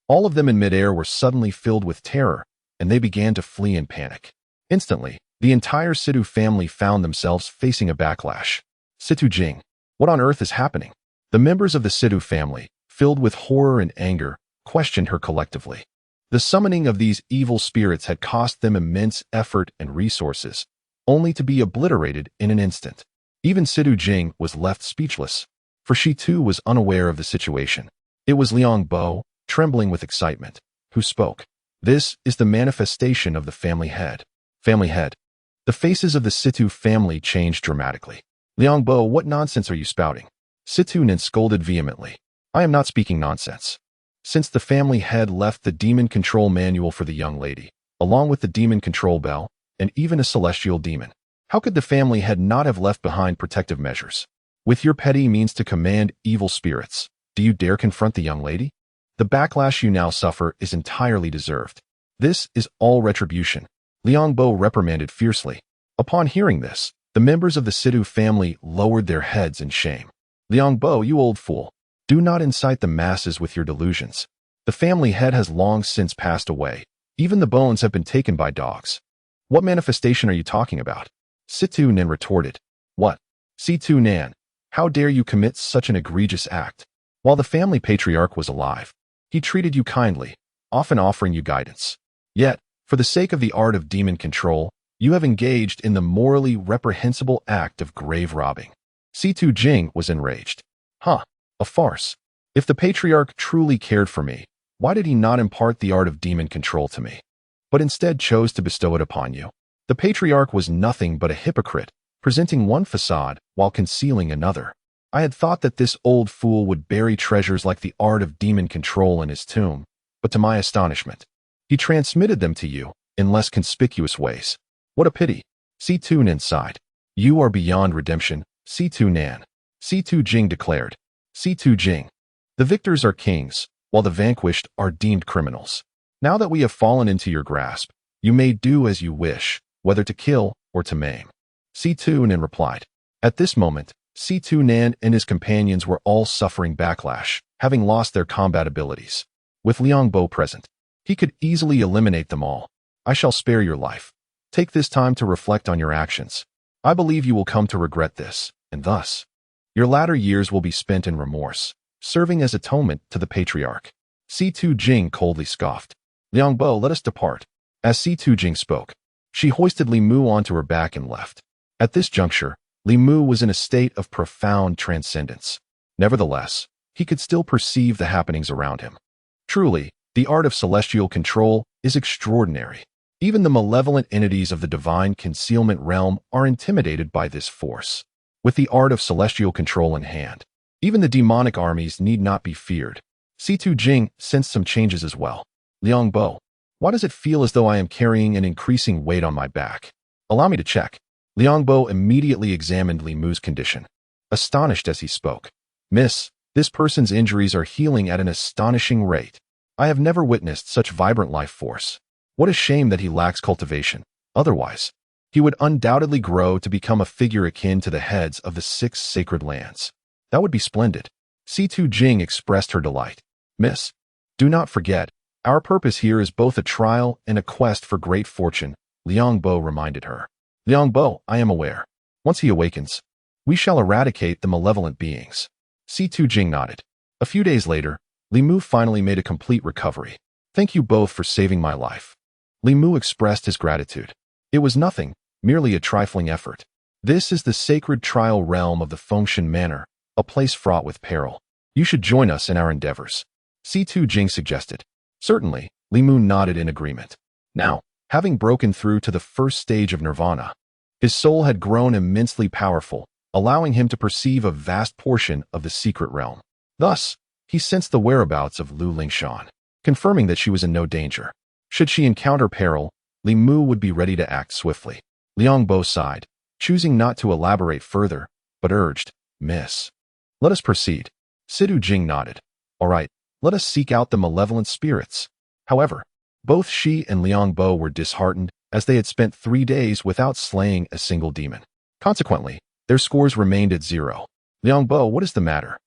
all of them in midair were suddenly filled with terror, and they began to flee in panic. Instantly, the entire Situ family found themselves facing a backlash. Situ Jing, what on earth is happening? The members of the Situ family, filled with horror and anger, questioned her collectively. The summoning of these evil spirits had cost them immense effort and resources, only to be obliterated in an instant. Even Situ Jing was left speechless, for she too was unaware of the situation. It was Liangbo, trembling with excitement, who spoke. This is the manifestation of the family head. Family head. The faces of the Situ family changed dramatically. Liangbo, what nonsense are you spouting? Situ Nin scolded vehemently. I am not speaking nonsense. Since the family head left the demon control manual for the young lady, along with the demon control bell, and even a celestial demon, how could the family head not have left behind protective measures? With your petty means to command evil spirits, do you dare confront the young lady? The backlash you now suffer is entirely deserved. This is all retribution, Liangbo reprimanded fiercely. Upon hearing this, the members of the Situ family lowered their heads in shame. Liangbo, you old fool, do not incite the masses with your delusions. The family head has long since passed away. Even the bones have been taken by dogs. What manifestation are you talking about? Situ Nin retorted. What? Situ Nan, how dare you commit such an egregious act? While the family patriarch was alive, he treated you kindly, often offering you guidance. Yet, for the sake of the art of demon control, you have engaged in the morally reprehensible act of grave robbing. Situ Jing was enraged. Huh, a farce. If the patriarch truly cared for me, why did he not impart the art of demon control to me, but instead chose to bestow it upon you? The patriarch was nothing but a hypocrite, presenting one facade while concealing another. I had thought that this old fool would bury treasures like the art of demon control in his tomb, but to my astonishment, he transmitted them to you in less conspicuous ways. What a pity. Situ Nin sighed. You are beyond redemption, Situ Nan. Situ Jing declared. Situ Jing. The victors are kings, while the vanquished are deemed criminals. Now that we have fallen into your grasp, you may do as you wish, whether to kill or to maim. Situ Nin replied. At this moment, Situ Nan and his companions were all suffering backlash, having lost their combat abilities. With Liangbo present, he could easily eliminate them all. I shall spare your life. Take this time to reflect on your actions. I believe you will come to regret this, and thus, your latter years will be spent in remorse, serving as atonement to the patriarch. Situ Jing coldly scoffed. Liangbo, let us depart. As Situ Jing spoke, she hoisted Li Mu onto her back and left. At this juncture, Li Mu was in a state of profound transcendence. Nevertheless, he could still perceive the happenings around him. Truly, the art of celestial control is extraordinary. Even the malevolent entities of the divine concealment realm are intimidated by this force. With the art of celestial control in hand, even the demonic armies need not be feared. Situ Jing sensed some changes as well. Liangbo, why does it feel as though I am carrying an increasing weight on my back? Allow me to check. Liangbo immediately examined Li Mu's condition, astonished as he spoke. Miss, this person's injuries are healing at an astonishing rate. I have never witnessed such vibrant life force. What a shame that he lacks cultivation. Otherwise, he would undoubtedly grow to become a figure akin to the heads of the 6 sacred lands. That would be splendid. Situ Jing expressed her delight. Miss, do not forget, our purpose here is both a trial and a quest for great fortune, Liangbo reminded her. Liangbo, I am aware. Once he awakens, we shall eradicate the malevolent beings. Situ Jing nodded. A few days later, Li Mu finally made a complete recovery. Thank you both for saving my life. Li Mu expressed his gratitude. It was nothing, merely a trifling effort. This is the sacred trial realm of the Fengshan Manor, a place fraught with peril. You should join us in our endeavors. Situ Jing suggested. Certainly, Li Mu nodded in agreement. Now, having broken through to the first stage of nirvana, his soul had grown immensely powerful, allowing him to perceive a vast portion of the secret realm. Thus, he sensed the whereabouts of Lu Lingshan, confirming that she was in no danger. Should she encounter peril, Li Mu would be ready to act swiftly. Liang Bo sighed, choosing not to elaborate further, but urged, "Miss, let us proceed." Sidu Jing nodded. "All right, let us seek out the malevolent spirits." However, both she and Liang Bo were disheartened as they had spent 3 days without slaying a single demon. Consequently, their scores remained at 0. "Liang Bo, what is the matter?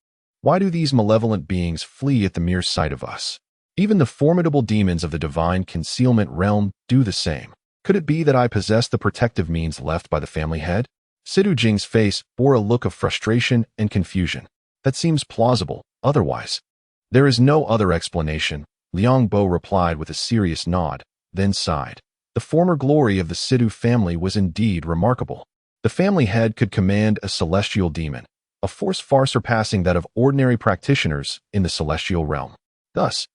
Why do these malevolent beings flee at the mere sight of us? Even the formidable demons of the divine concealment realm do the same. Could it be that I possess the protective means left by the family head?" Sidu Jing's face bore a look of frustration and confusion. "That seems plausible, otherwise. There is no other explanation," Liang Bo replied with a serious nod, then sighed. The former glory of the Sidu family was indeed remarkable. The family head could command a celestial demon, a force far surpassing that of ordinary practitioners in the celestial realm. Thus,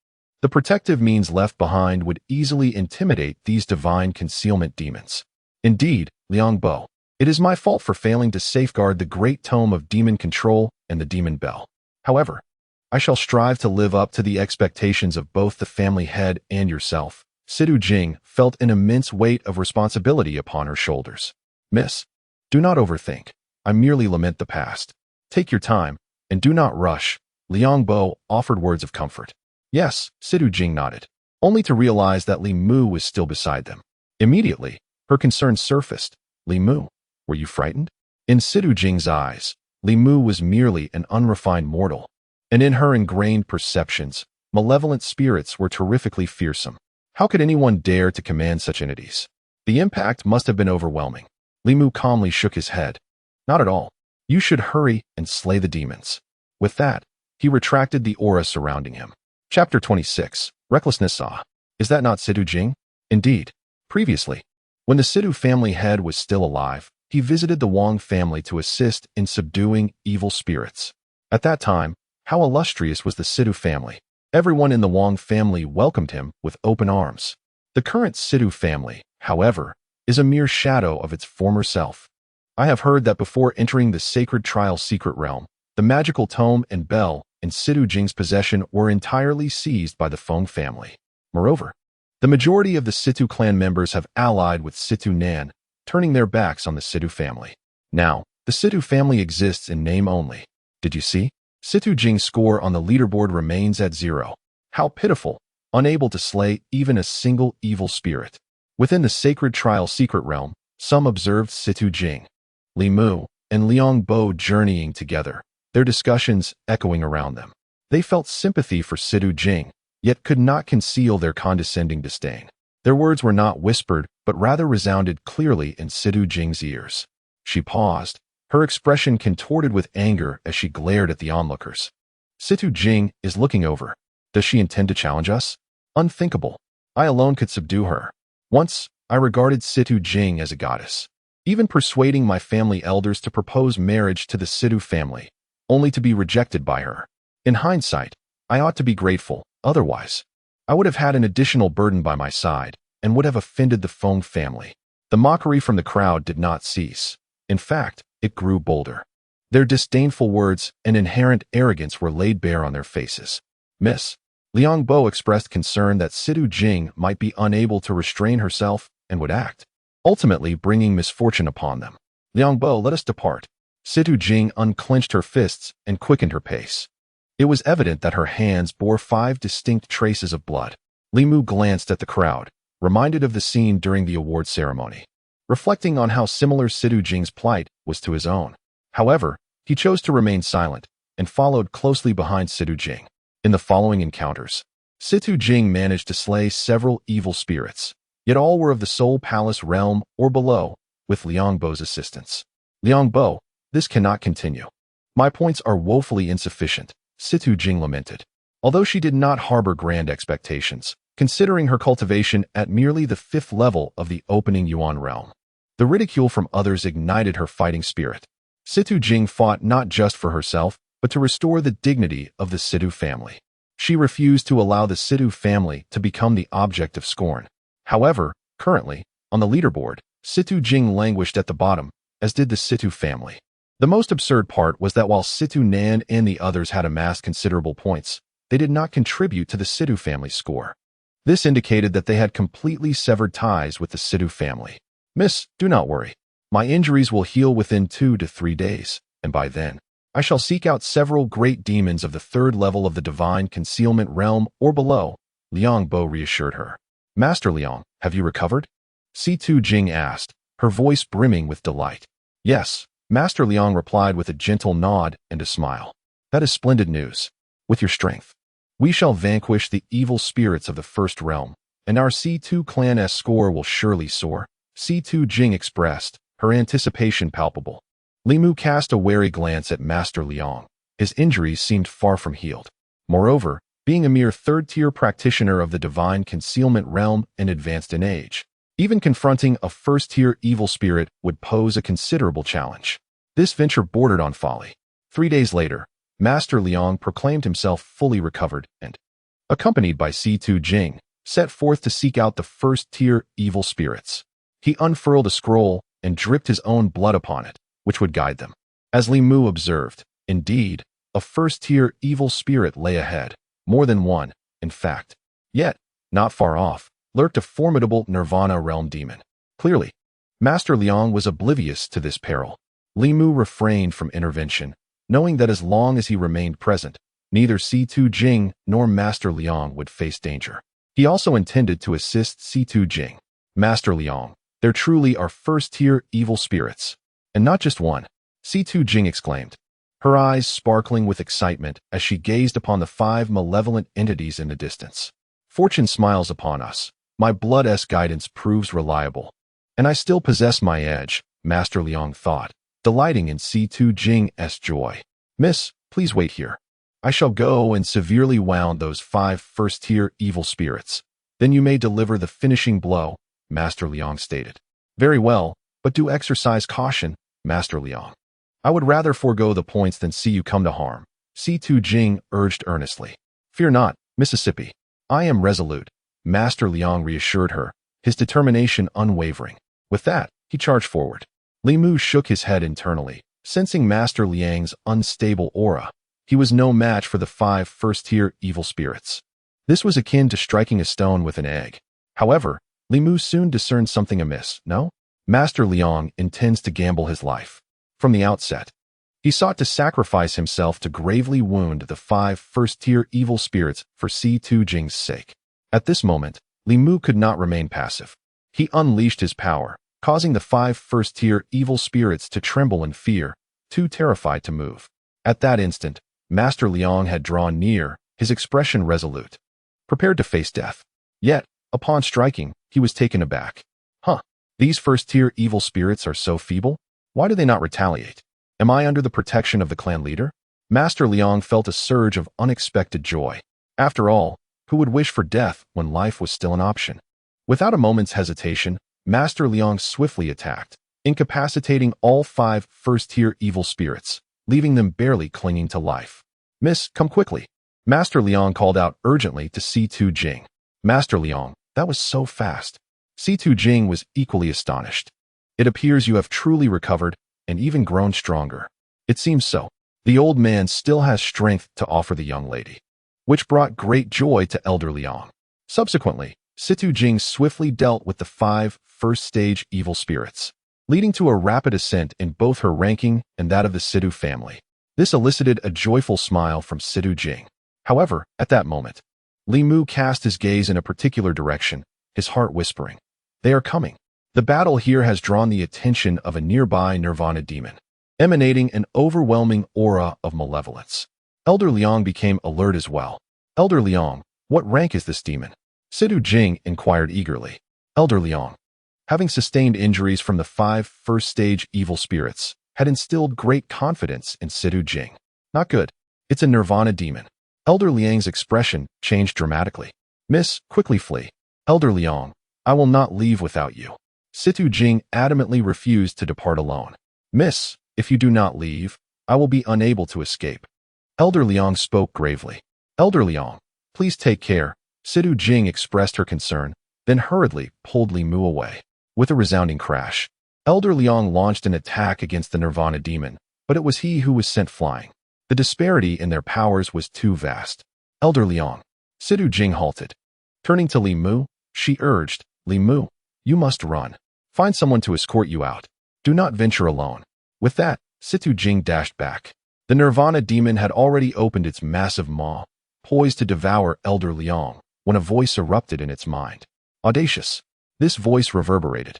the protective means left behind would easily intimidate these divine concealment demons. Indeed, Liang Bo, it is my fault for failing to safeguard the great tome of demon control and the demon bell. However, I shall strive to live up to the expectations of both the family head and yourself. Sidu Jing felt an immense weight of responsibility upon her shoulders. "Miss, do not overthink. I merely lament the past. Take your time, and do not rush." Liang Bo offered words of comfort. "Yes," Sidu Jing nodded, only to realize that Li Mu was still beside them. Immediately, her concern surfaced. "Li Mu, were you frightened?" In Sidu Jing's eyes, Li Mu was merely an unrefined mortal, and in her ingrained perceptions, malevolent spirits were terrifically fearsome. How could anyone dare to command such entities? The impact must have been overwhelming. Li Mu calmly shook his head. "Not at all. You should hurry and slay the demons." With that, he retracted the aura surrounding him. Chapter 26. Recklessness. Is that not Sidu Jing? Indeed. Previously, when the Sidu family head was still alive, he visited the Wang family to assist in subduing evil spirits. At that time, how illustrious was the Sidu family. Everyone in the Wang family welcomed him with open arms. The current Sidu family, however, is a mere shadow of its former self. I have heard that before entering the sacred trial secret realm, the magical tome and bell in Sidu Jing's possession were entirely seized by the Feng family. Moreover, the majority of the Situ clan members have allied with Situ Nan, turning their backs on the Sidu family. Now, the Sidu family exists in name only. Did you see? Situ Jing's score on the leaderboard remains at 0. How pitiful, unable to slay even a single evil spirit. Within the sacred trial secret realm, some observed Situ Jing, Li Mu, and Liang Bo journeying together, their discussions echoing around them. They felt sympathy for Situ Jing, yet could not conceal their condescending disdain. Their words were not whispered, but rather resounded clearly in Situ Jing's ears. She paused, her expression contorted with anger as she glared at the onlookers. "Situ Jing is looking over. Does she intend to challenge us? Unthinkable. I alone could subdue her. Once, I regarded Situ Jing as a goddess, even persuading my family elders to propose marriage to the Situ family, only to be rejected by her. In hindsight, I ought to be grateful, otherwise, I would have had an additional burden by my side and would have offended the Feng family." The mockery from the crowd did not cease. In fact, it grew bolder. Their disdainful words and inherent arrogance were laid bare on their faces. "Miss," Liang Bo expressed concern that Situ Jing might be unable to restrain herself and would act, ultimately bringing misfortune upon them. "Liang Bo, let us depart." Situ Jing unclenched her fists and quickened her pace. It was evident that her hands bore 5 distinct traces of blood. Li Mu glanced at the crowd, reminded of the scene during the award ceremony, reflecting on how similar Situ Jing's plight was to his own. However, he chose to remain silent and followed closely behind Situ Jing. In the following encounters, Situ Jing managed to slay several evil spirits, yet all were of the Soul Palace realm or below, with Liang Bo's assistance. "Liang Bo, this cannot continue. My points are woefully insufficient," Situ Jing lamented. Although she did not harbor grand expectations, considering her cultivation at merely the 5th level of the opening Yuan realm, the ridicule from others ignited her fighting spirit. Situ Jing fought not just for herself, but to restore the dignity of the Situ family. She refused to allow the Situ family to become the object of scorn. However, currently, on the leaderboard, Situ Jing languished at the bottom, as did the Situ family. The most absurd part was that while Situ Nan and the others had amassed considerable points, they did not contribute to the Situ family's score. This indicated that they had completely severed ties with the Situ family. Miss, do not worry. My injuries will heal within 2 to 3 days, and by then, I shall seek out several great demons of the 3rd level of the Divine Concealment Realm or below, Liang Bo reassured her. Master Liang, have you recovered? Situ Jing asked, her voice brimming with delight. Yes, Master Liang replied with a gentle nod and a smile. That is splendid news. With your strength, we shall vanquish the evil spirits of the 1st realm, and our C2 clan's score will surely soar. C2 Jing expressed, her anticipation palpable. Li Mu cast a wary glance at Master Liang. His injuries seemed far from healed. Moreover, being a mere 3rd-tier practitioner of the Divine Concealment Realm and advanced in age, even confronting a 1st-tier evil spirit would pose a considerable challenge. This venture bordered on folly. 3 days later, Master Liang proclaimed himself fully recovered and, accompanied by C2 Jing, set forth to seek out the 1st-tier evil spirits. He unfurled a scroll and dripped his own blood upon it, which would guide them. As Li Mu observed, indeed, a 1st-tier evil spirit lay ahead, more than one, in fact. Yet, not far off, lurked a formidable Nirvana realm demon. Clearly, Master Liang was oblivious to this peril. Li Mu refrained from intervention, knowing that as long as he remained present, neither C2 Jing nor Master Liang would face danger. He also intended to assist C2 Jing. Master Liang, there truly are 1st-tier evil spirits. And not just one, C2 Jing exclaimed, her eyes sparkling with excitement as she gazed upon the 5 malevolent entities in the distance. Fortune smiles upon us. My blood's guidance proves reliable. And I still possess my edge, Master Liang thought, delighting in C2 Jing's joy. Miss, please wait here. I shall go and severely wound those 5 1st-tier evil spirits. Then you may deliver the finishing blow, Master Liang stated. Very well, but do exercise caution, Master Liang. I would rather forego the points than see you come to harm, C2 Jing urged earnestly. Fear not, Mississippi. I am resolute, Master Liang reassured her, his determination unwavering. With that, he charged forward. Li Mu shook his head internally, sensing Master Liang's unstable aura. He was no match for the 5 1st-tier evil spirits. This was akin to striking a stone with an egg. However, Li Mu soon discerned something amiss, no? Master Liang intends to gamble his life. From the outset, he sought to sacrifice himself to gravely wound the 5 1st-tier evil spirits for C2 Jing's sake. At this moment, Li Mu could not remain passive. He unleashed his power, causing the 5 1st-tier evil spirits to tremble in fear, too terrified to move. At that instant, Master Liang had drawn near, his expression resolute, prepared to face death. Yet, upon striking, he was taken aback. These 1st-tier evil spirits are so feeble? Why do they not retaliate? Am I under the protection of the clan leader? Master Liang felt a surge of unexpected joy. After all, who would wish for death when life was still an option? Without a moment's hesitation, Master Liang swiftly attacked, incapacitating all 5 1st-tier evil spirits, leaving them barely clinging to life. Miss, come quickly. Master Liang called out urgently to C2 Jing. Master Liang, that was so fast. C2 Jing was equally astonished. It appears you have truly recovered and even grown stronger. It seems so. The old man still has strength to offer the young lady, which brought great joy to Elder Liang. Subsequently, C2 Jing swiftly dealt with the 5 1st-stage evil spirits, leading to a rapid ascent in both her ranking and that of the C2 family. This elicited a joyful smile from C2 Jing. However, at that moment, Li Mu cast his gaze in a particular direction, his heart whispering, "They are coming." The battle here has drawn the attention of a nearby Nirvana demon, emanating an overwhelming aura of malevolence. Elder Liang became alert as well. Elder Liang, what rank is this demon? C2 Jing inquired eagerly. Elder Liang, having sustained injuries from the 5 1st-stage evil spirits, had instilled great confidence in C2 Jing. Not good. It's a Nirvana demon. Elder Liang's expression changed dramatically. Miss, quickly flee. Elder Liang, I will not leave without you. C2 Jing adamantly refused to depart alone. Miss, if you do not leave, I will be unable to escape. Elder Liang spoke gravely. Elder Liang, please take care. C2 Jing expressed her concern, then hurriedly pulled Li Mu away. With a resounding crash, Elder Liang launched an attack against the Nirvana demon, but it was he who was sent flying. The disparity in their powers was too vast. Elder Liang. Situ Jing halted. Turning to Li Mu, she urged, Li Mu, you must run. Find someone to escort you out. Do not venture alone. With that, Situ Jing dashed back. The Nirvana demon had already opened its massive maw, poised to devour Elder Liang, when a voice erupted in its mind. Audacious. This voice reverberated,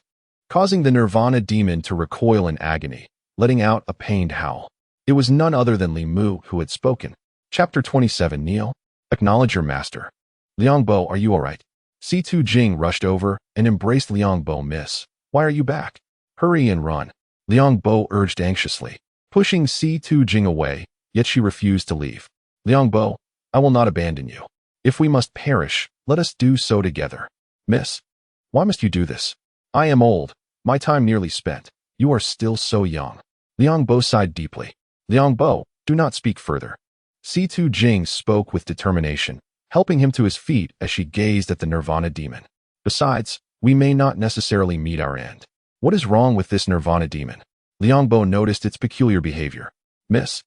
causing the Nirvana demon to recoil in agony, letting out a pained howl. It was none other than Li Mu who had spoken. Chapter 27. Kneel. Acknowledge your master. Liang Bo, are you all right? Situ Jing rushed over and embraced Liang Bo. Miss, why are you back? Hurry and run. Liang Bo urged anxiously, pushing Situ Jing away, yet she refused to leave. Liang Bo, I will not abandon you. If we must perish, let us do so together. Miss, why must you do this? I am old, my time nearly spent. You are still so young. Liang Bo sighed deeply. Liang Bo, do not speak further. Situ Jing spoke with determination, helping him to his feet as she gazed at the Nirvana demon. Besides, we may not necessarily meet our end. What is wrong with this Nirvana demon? Liang Bo noticed its peculiar behavior. Miss,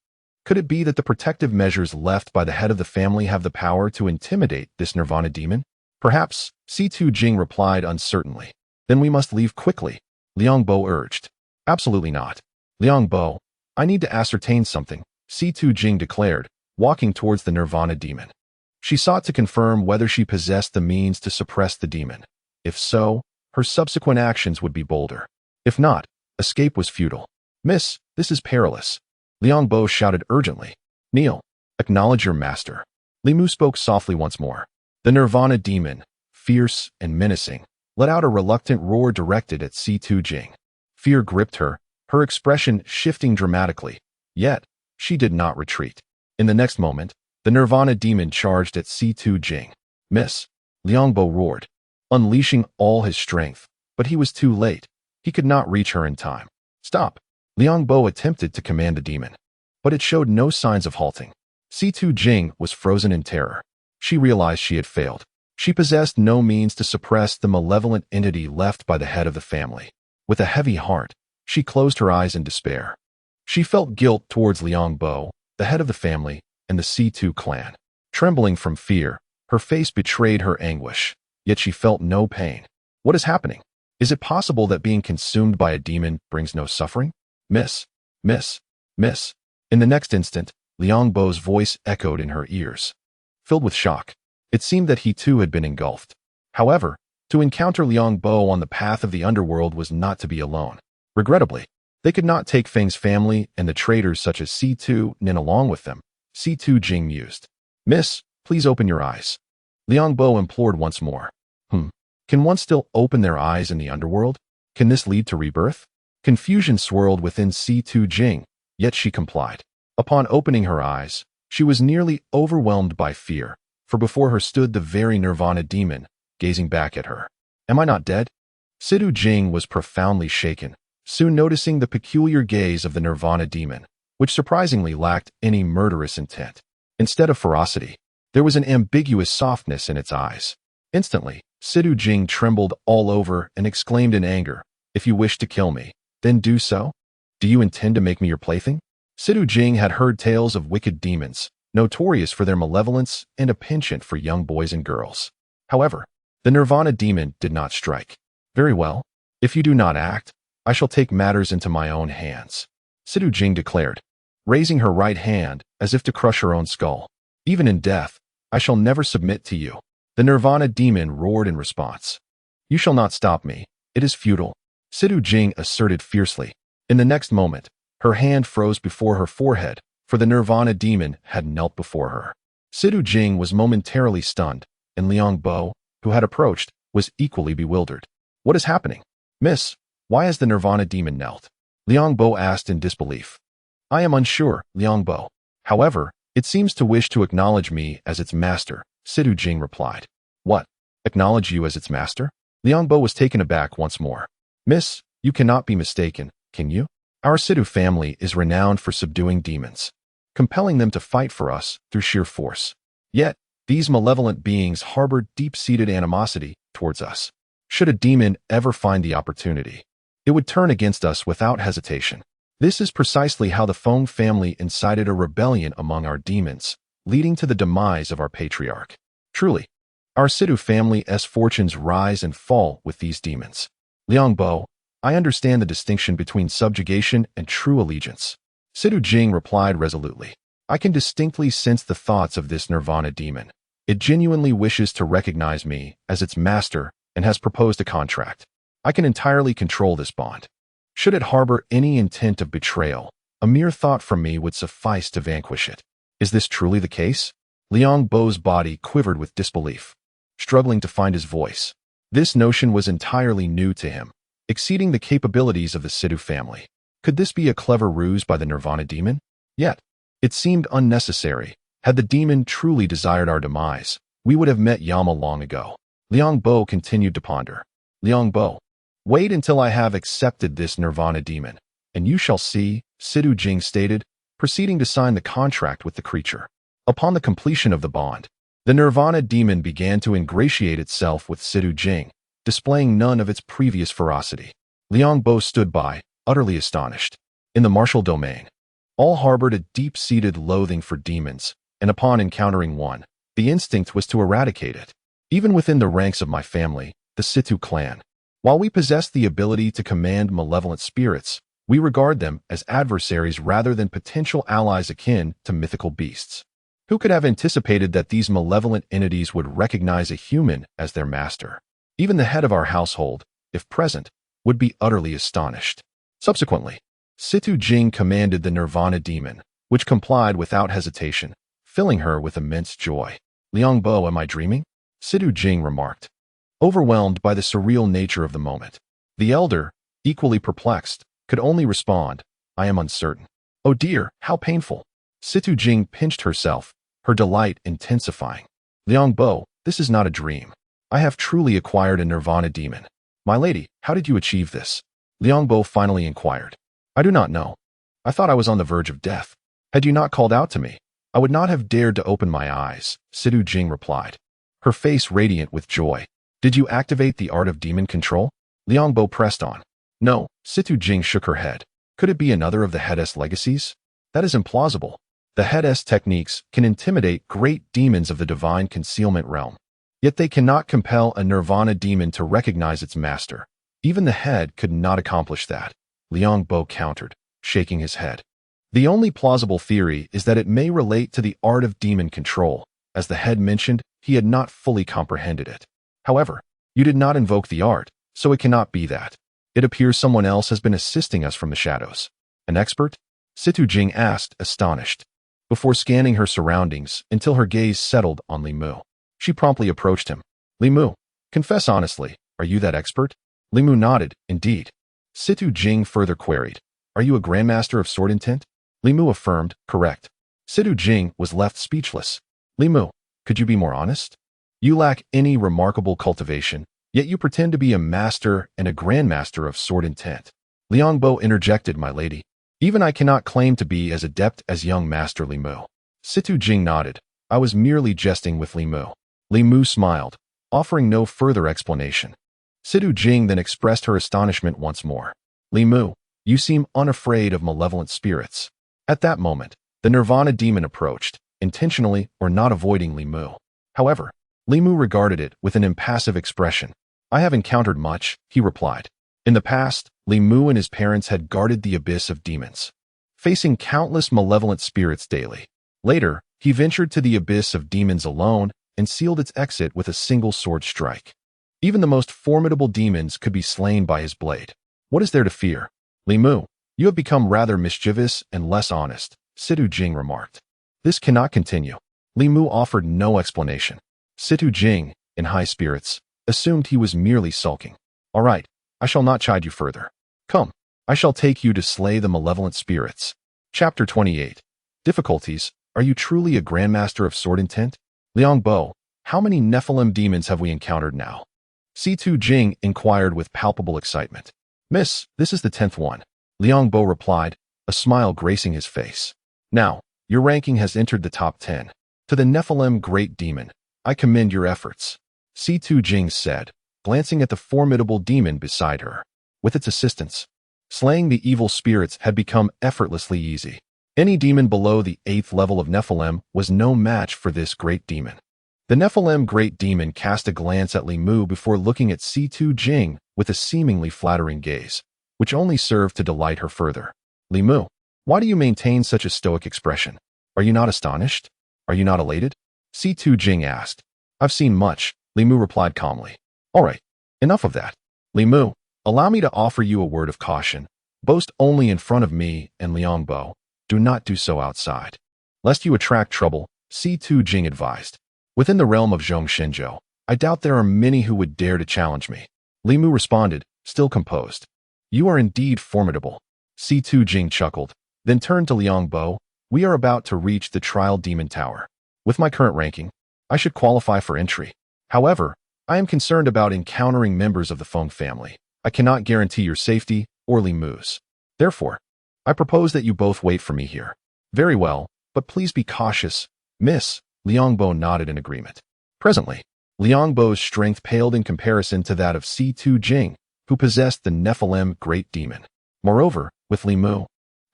could it be that the protective measures left by the head of the family have the power to intimidate this Nirvana demon? Perhaps, Situ Jing replied uncertainly. Then we must leave quickly, Liang Bo urged. Absolutely not. Liang Bo, I need to ascertain something, Situ Jing declared, walking towards the Nirvana demon. She sought to confirm whether she possessed the means to suppress the demon. If so, her subsequent actions would be bolder. If not, escape was futile. Miss, this is perilous. Liang Bo shouted urgently. Kneel. Acknowledge your master. Li Mu spoke softly once more. The Nirvana demon, fierce and menacing, let out a reluctant roar directed at Situ Jing. Fear gripped her, her expression shifting dramatically. Yet, she did not retreat. In the next moment, the Nirvana demon charged at Situ Jing. Miss, Liang Bo roared, unleashing all his strength, but he was too late. He could not reach her in time. Stop. Liang Bo attempted to command the demon, but it showed no signs of halting. Situ Jing was frozen in terror. She realized she had failed. She possessed no means to suppress the malevolent entity left by the head of the family. With a heavy heart, she closed her eyes in despair. She felt guilt towards Liang Bo, the head of the family, and the Situ clan. Trembling from fear, her face betrayed her anguish, yet she felt no pain. What is happening? Is it possible that being consumed by a demon brings no suffering? Miss, miss, miss. In the next instant, Liang Bo's voice echoed in her ears. Filled with shock, it seemed that he too had been engulfed. However, to encounter Liang Bo on the path of the underworld was not to be alone. Regrettably, they could not take Feng's family and the traitors such as Situ Nin along with them. Situ Jing mused. Miss, please open your eyes. Liang Bo implored once more. Can one still open their eyes in the underworld? Can this lead to rebirth? Confusion swirled within Situ Jing, yet she complied. Upon opening her eyes, she was nearly overwhelmed by fear, for before her stood the very Nirvana demon, gazing back at her. Am I not dead? Situ Jing was profoundly shaken, soon noticing the peculiar gaze of the Nirvana demon, which surprisingly lacked any murderous intent. Instead of ferocity, there was an ambiguous softness in its eyes. Instantly, Situ Jing trembled all over and exclaimed in anger, If you wish to kill me, then do so. Do you intend to make me your plaything? Situ Jing had heard tales of wicked demons, notorious for their malevolence and a penchant for young boys and girls. However, the Nirvana demon did not strike. Very well. If you do not act, I shall take matters into my own hands, Situ Jing declared, raising her right hand as if to crush her own skull. Even in death, I shall never submit to you. The Nirvana demon roared in response. You shall not stop me. It is futile, Situ Jing asserted fiercely. In the next moment, her hand froze before her forehead, for the Nirvana demon had knelt before her. Situ Jing was momentarily stunned, and Liang Bo, who had approached, was equally bewildered. What is happening? Miss, why has the Nirvana demon knelt? Liang Bo asked in disbelief. I am unsure, Liang Bo. However, it seems to wish to acknowledge me as its master, Situ Jing replied. What? Acknowledge you as its master? Liang Bo was taken aback once more. Miss, you cannot be mistaken, can you? Our Situ family is renowned for subduing demons, compelling them to fight for us through sheer force. Yet, these malevolent beings harbor deep-seated animosity towards us. Should a demon ever find the opportunity, it would turn against us without hesitation. This is precisely how the Feng family incited a rebellion among our demons, leading to the demise of our patriarch. Truly, our Sidu family's fortunes rise and fall with these demons. Liangbo, I understand the distinction between subjugation and true allegiance. Sidu Jing replied resolutely. I can distinctly sense the thoughts of this nirvana demon. It genuinely wishes to recognize me as its master and has proposed a contract. I can entirely control this bond. Should it harbor any intent of betrayal, a mere thought from me would suffice to vanquish it. Is this truly the case? Liang Bo's body quivered with disbelief, struggling to find his voice. This notion was entirely new to him, exceeding the capabilities of the Sidu family. Could this be a clever ruse by the Nirvana demon? Yet, it seemed unnecessary. Had the demon truly desired our demise, we would have met Yama long ago. Liang Bo continued to ponder. Liang Bo, wait until I have accepted this Nirvana demon, and you shall see, Sidu Jing stated, proceeding to sign the contract with the creature. Upon the completion of the bond, the Nirvana demon began to ingratiate itself with Sidu Jing, displaying none of its previous ferocity. Liang Bo stood by, utterly astonished. In the martial domain, all harbored a deep-seated loathing for demons, and upon encountering one, the instinct was to eradicate it. Even within the ranks of my family, the Situ clan, while we possess the ability to command malevolent spirits, we regard them as adversaries rather than potential allies akin to mythical beasts. Who could have anticipated that these malevolent entities would recognize a human as their master? Even the head of our household, if present, would be utterly astonished. Subsequently, Situ Jing commanded the Nirvana demon, which complied without hesitation, filling her with immense joy. Liang Bo, am I dreaming? Situ Jing remarked, overwhelmed by the surreal nature of the moment. The elder, equally perplexed, could only respond, I am uncertain. Oh dear, how painful. Situ Jing pinched herself, her delight intensifying. Liang Bo, this is not a dream. I have truly acquired a Nirvana demon. My lady, how did you achieve this? Liang Bo finally inquired. I do not know. I thought I was on the verge of death. Had you not called out to me, I would not have dared to open my eyes, Situ Jing replied, her face radiant with joy. Did you activate the art of demon control? Liang Bo pressed on. No, Situ Jing shook her head. Could it be another of the head's legacies? That is implausible. The head's techniques can intimidate great demons of the divine concealment realm. Yet they cannot compel a Nirvana demon to recognize its master. Even the head could not accomplish that, Liang Bo countered, shaking his head. The only plausible theory is that it may relate to the art of demon control. As the head mentioned, he had not fully comprehended it. However, you did not invoke the art, so it cannot be that. It appears someone else has been assisting us from the shadows. An expert? Situ Jing asked, astonished. Before scanning her surroundings until her gaze settled on Li Mu, she promptly approached him. Li Mu, confess honestly, are you that expert? Li Mu nodded, indeed. Situ Jing further queried, are you a grandmaster of sword intent? Li Mu affirmed, correct. Situ Jing was left speechless. Li Mu, could you be more honest? You lack any remarkable cultivation, yet you pretend to be a master and a grandmaster of sword intent. Liang Bo interjected, my lady. Even I cannot claim to be as adept as young Master Li Mu. Situ Jing nodded. I was merely jesting with Li Mu. Li Mu smiled, offering no further explanation. Situ Jing then expressed her astonishment once more. Li Mu, you seem unafraid of malevolent spirits. At that moment, the Nirvana demon approached, intentionally or not avoiding Li Mu. However, Li Mu regarded it with an impassive expression. I have encountered much, he replied. In the past, Li Mu and his parents had guarded the abyss of demons, facing countless malevolent spirits daily. Later, he ventured to the abyss of demons alone and sealed its exit with a single sword strike. Even the most formidable demons could be slain by his blade. What is there to fear? Li Mu, you have become rather mischievous and less honest, Situ Jing remarked. This cannot continue. Li Mu offered no explanation. Situ Jing, in high spirits, assumed he was merely sulking. All right, I shall not chide you further. Come, I shall take you to slay the malevolent spirits. Chapter 28. Difficulties. Are you truly a grandmaster of sword intent? Liang Bo, how many Nephilim demons have we encountered now? Situ Jing inquired with palpable excitement. Miss, this is the 10th one. Liang Bo replied, a smile gracing his face. Now, your ranking has entered the top 10. To the Nephilim great demon, I commend your efforts. Situ Jing said, glancing at the formidable demon beside her. With its assistance, Slaying the evil spirits had become effortlessly easy. Any demon below the 8th level of Nephilim was no match for this great demon. The Nephilim great demon cast a glance at Li Mu before looking at C2 Jing with a seemingly flattering gaze, which only served to delight her further. Li Mu, why do you maintain such a stoic expression? Are you not astonished? Are you not elated? C2 Jing asked. I've seen much, Li Mu replied calmly. All right, enough of that. Li Mu, allow me to offer you a word of caution. Boast only in front of me and Liang Bo. Do not do so outside. Lest you attract trouble, C2 Jing advised. Within the realm of Zhong Shenzhou, I doubt there are many who would dare to challenge me. Li Mu responded, still composed. You are indeed formidable. C2 Jing chuckled, then turned to Liang Bo. We are about to reach the Trial Demon Tower. With my current ranking, I should qualify for entry. However, I am concerned about encountering members of the Feng family. I cannot guarantee your safety or Li Mu's. Therefore, I propose that you both wait for me here. Very well, but please be cautious, Miss. Liang Bo nodded in agreement. Presently, Liang Bo's strength paled in comparison to that of C2 Jing, who possessed the Nephilim great demon. Moreover, with Li Mu,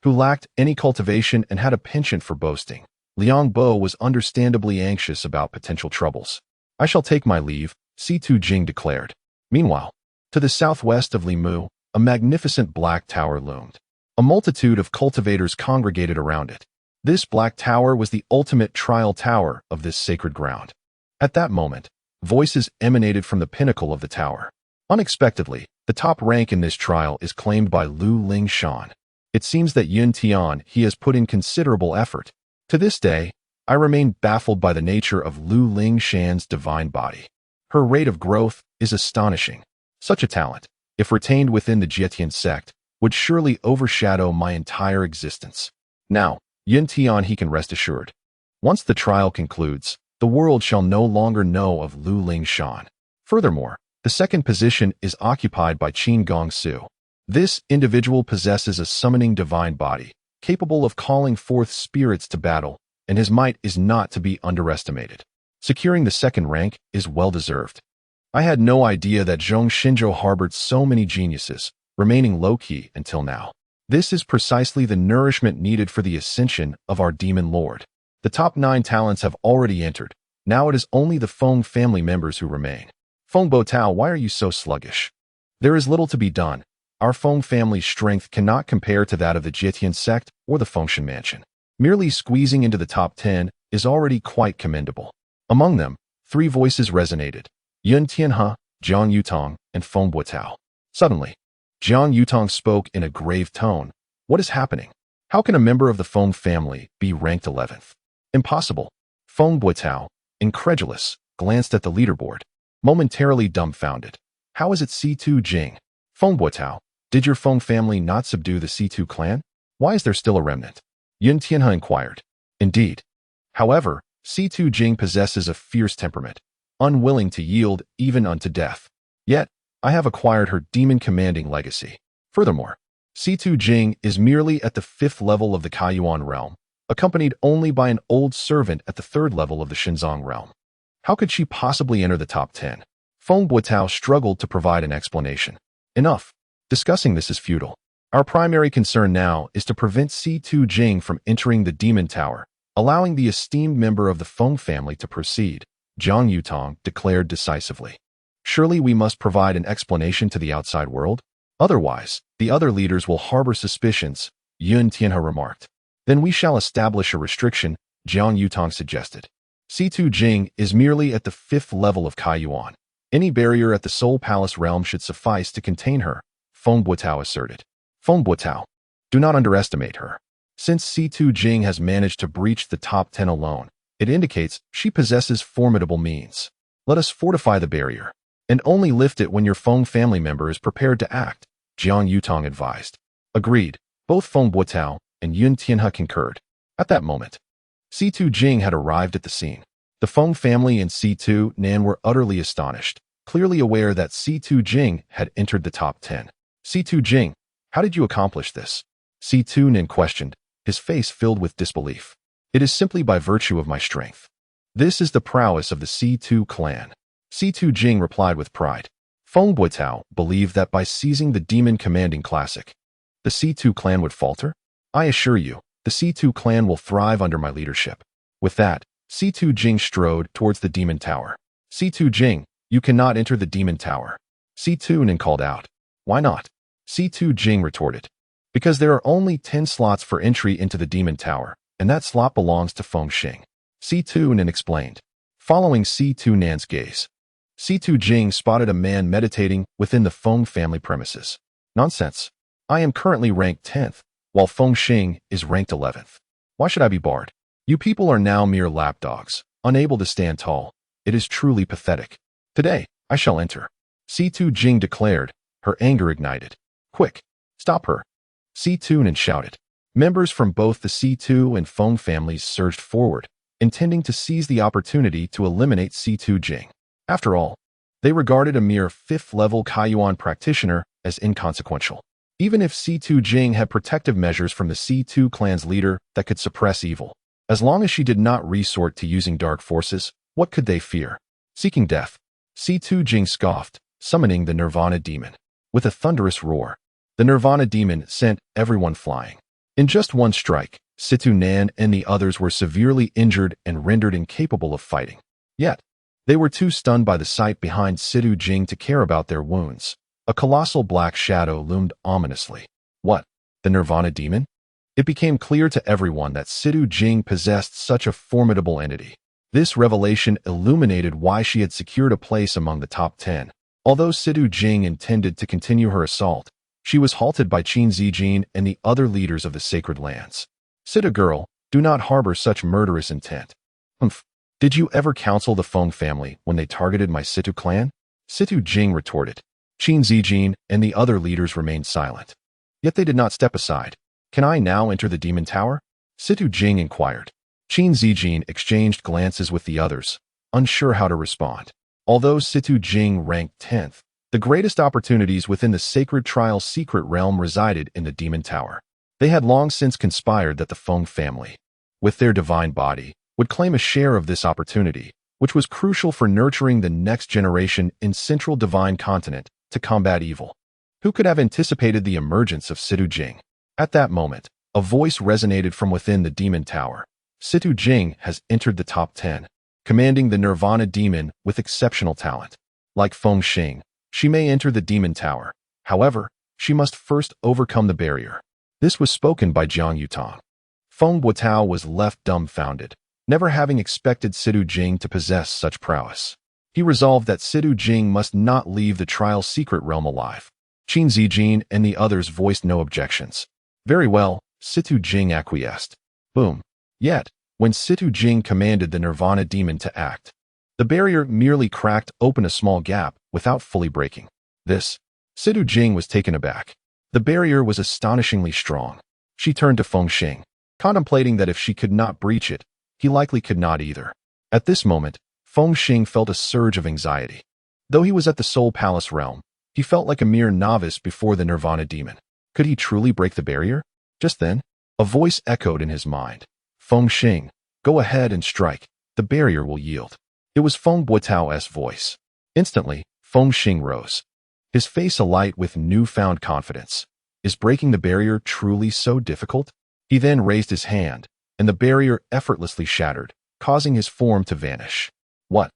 who lacked any cultivation and had a penchant for boasting, Liang Bo was understandably anxious about potential troubles. I shall take my leave, C2 Jing declared. Meanwhile, to the southwest of Li Mu, a magnificent black tower loomed. A multitude of cultivators congregated around it. This black tower was the ultimate trial tower of this sacred ground. At that moment, voices emanated from the pinnacle of the tower. Unexpectedly, the top rank in this trial is claimed by Lu Ling Shan. It seems that Yun Tian he has put in considerable effort. To this day, I remain baffled by the nature of Lu Ling Shan's divine body. Her rate of growth is astonishing. Such a talent, if retained within the Jietian sect, would surely overshadow my entire existence. Now, Yun Tian he can rest assured. Once the trial concludes, the world shall no longer know of Lu Ling Shan. Furthermore, the second position is occupied by Qin Gong Su. This individual possesses a summoning divine body, capable of calling forth spirits to battle, and his might is not to be underestimated. Securing the second rank is well-deserved. I had no idea that Zhong Shenzhou harbored so many geniuses, remaining low-key until now. This is precisely the nourishment needed for the ascension of our demon lord. The top 9 talents have already entered. Now it is only the Feng family members who remain. Feng Botao, why are you so sluggish? There is little to be done. Our Feng family's strength cannot compare to that of the Jietian sect or the Fengshan mansion. Merely squeezing into the top 10 is already quite commendable. Among them, 3 voices resonated. Yun Tianhe, Jiang Yutong, and Feng Botao. Suddenly, Jiang Yutong spoke in a grave tone. What is happening? How can a member of the Feng family be ranked 11th? Impossible. Feng Botao, incredulous, glanced at the leaderboard, momentarily dumbfounded. How is it C2 Jing? Feng Botao, did your Feng family not subdue the C2 clan? Why is there still a remnant? Yun Tianhe inquired. Indeed. However, C2 Jing possesses a fierce temperament, unwilling to yield even unto death. Yet, I have acquired her demon-commanding legacy. Furthermore, C2 Jing is merely at the 5th level of the Kaiyuan realm, accompanied only by an old servant at the 3rd level of the Xinzong realm. How could she possibly enter the top 10? Feng Botao struggled to provide an explanation. Enough. Discussing this is futile. Our primary concern now is to prevent C2 Jing from entering the Demon Tower, allowing the esteemed member of the Feng family to proceed, Jiang Yutong declared decisively. Surely we must provide an explanation to the outside world? Otherwise, the other leaders will harbor suspicions, Yun Tianhe remarked. Then we shall establish a restriction, Jiang Yutong suggested. C2 Jing is merely at the 5th level of Kaiyuan. Any barrier at the Soul Palace realm should suffice to contain her, Feng Botao asserted. Feng Botao, do not underestimate her. Since C2 Jing has managed to breach the top 10 alone, it indicates she possesses formidable means. Let us fortify the barrier, and only lift it when your Feng family member is prepared to act, Jiang Yutong advised. Agreed. Both Feng Botao and Yun Tianhe concurred. At that moment, C2 Jing had arrived at the scene. The Feng family and C2 Nan were utterly astonished, clearly aware that C2 Jing had entered the top 10. C2 Jing, how did you accomplish this? C2 Nan questioned, his face filled with disbelief. It is simply by virtue of my strength. This is the prowess of the C2 clan. C2 Jing replied with pride. Feng Botao believed that by seizing the demon commanding classic, the C2 clan would falter? I assure you, the C2 clan will thrive under my leadership. With that, C2 Jing strode towards the demon tower. C2 Jing, you cannot enter the demon tower. C2 Nin called out. Why not? C2 Jing retorted. Because there are only 10 slots for entry into the demon tower, and that slot belongs to Feng Xing. C2 Nin explained. Following C2 Nan's gaze, C2 Jing spotted a man meditating within the Feng family premises. Nonsense. I am currently ranked 10th, while Feng Xing is ranked 11th. Why should I be barred? You people are now mere lapdogs, unable to stand tall. It is truly pathetic. Today, I shall enter. C2 Jing declared, her anger ignited. Quick, stop her. C2 Nin shouted. Members from both the C2 and Feng families surged forward, intending to seize the opportunity to eliminate C2 Jing. After all, they regarded a mere 5th-level Kaiyuan practitioner as inconsequential. Even if C2 Jing had protective measures from the C2 clan's leader that could suppress evil, as long as she did not resort to using dark forces, what could they fear? Seeking death. C2 Jing scoffed, summoning the Nirvana demon. With a thunderous roar, the Nirvana demon sent everyone flying. In just one strike, C2 Nan and the others were severely injured and rendered incapable of fighting. Yet, they were too stunned by the sight behind C2 Jing to care about their wounds. A colossal black shadow loomed ominously. What? The Nirvana demon? It became clear to everyone that C2 Jing possessed such a formidable entity. This revelation illuminated why she had secured a place among the top 10. Although C2 Jing intended to continue her assault, she was halted by Qin Zijin and the other leaders of the sacred lands. C2 girl, do not harbor such murderous intent. Humph. Did you ever counsel the Feng family when they targeted my C2 clan? C2 Jing retorted. Qin Zijin and the other leaders remained silent. Yet they did not step aside. Can I now enter the demon tower? C2 Jing inquired. Qin Zijin exchanged glances with the others, unsure how to respond. Although C2 Jing ranked 10th, the greatest opportunities within the sacred trial secret realm resided in the demon tower. They had long since conspired that the Feng family, with their divine body, would claim a share of this opportunity, which was crucial for nurturing the next generation in Central Divine Continent to combat evil. Who could have anticipated the emergence of C2 Jing? At that moment, a voice resonated from within the demon tower. C2 Jing has entered the top 10, commanding the Nirvana demon with exceptional talent. Like Feng Xing, she may enter the demon tower. However, she must first overcome the barrier. This was spoken by Jiang Yutong. Feng Buotao was left dumbfounded, never having expected C2 Jing to possess such prowess. He resolved that C2 Jing must not leave the trial secret realm alive. Qin Zijin and the others voiced no objections. Very well, C2 Jing acquiesced. Boom. Yet, when C2 Jing commanded the Nirvana demon to act, the barrier merely cracked open a small gap without fully breaking. C2 Jing was taken aback. The barrier was astonishingly strong. She turned to Feng Xing, contemplating that if she could not breach it, he likely could not either. At this moment, Feng Xing felt a surge of anxiety. Though he was at the Soul Palace realm, he felt like a mere novice before the Nirvana demon. Could he truly break the barrier? Just then, a voice echoed in his mind. Feng Xing, go ahead and strike. The barrier will yield. It was Feng Buotao's voice. Instantly, Feng Xing rose, his face alight with newfound confidence. Is breaking the barrier truly so difficult? He then raised his hand, and the barrier effortlessly shattered, causing his form to vanish. What?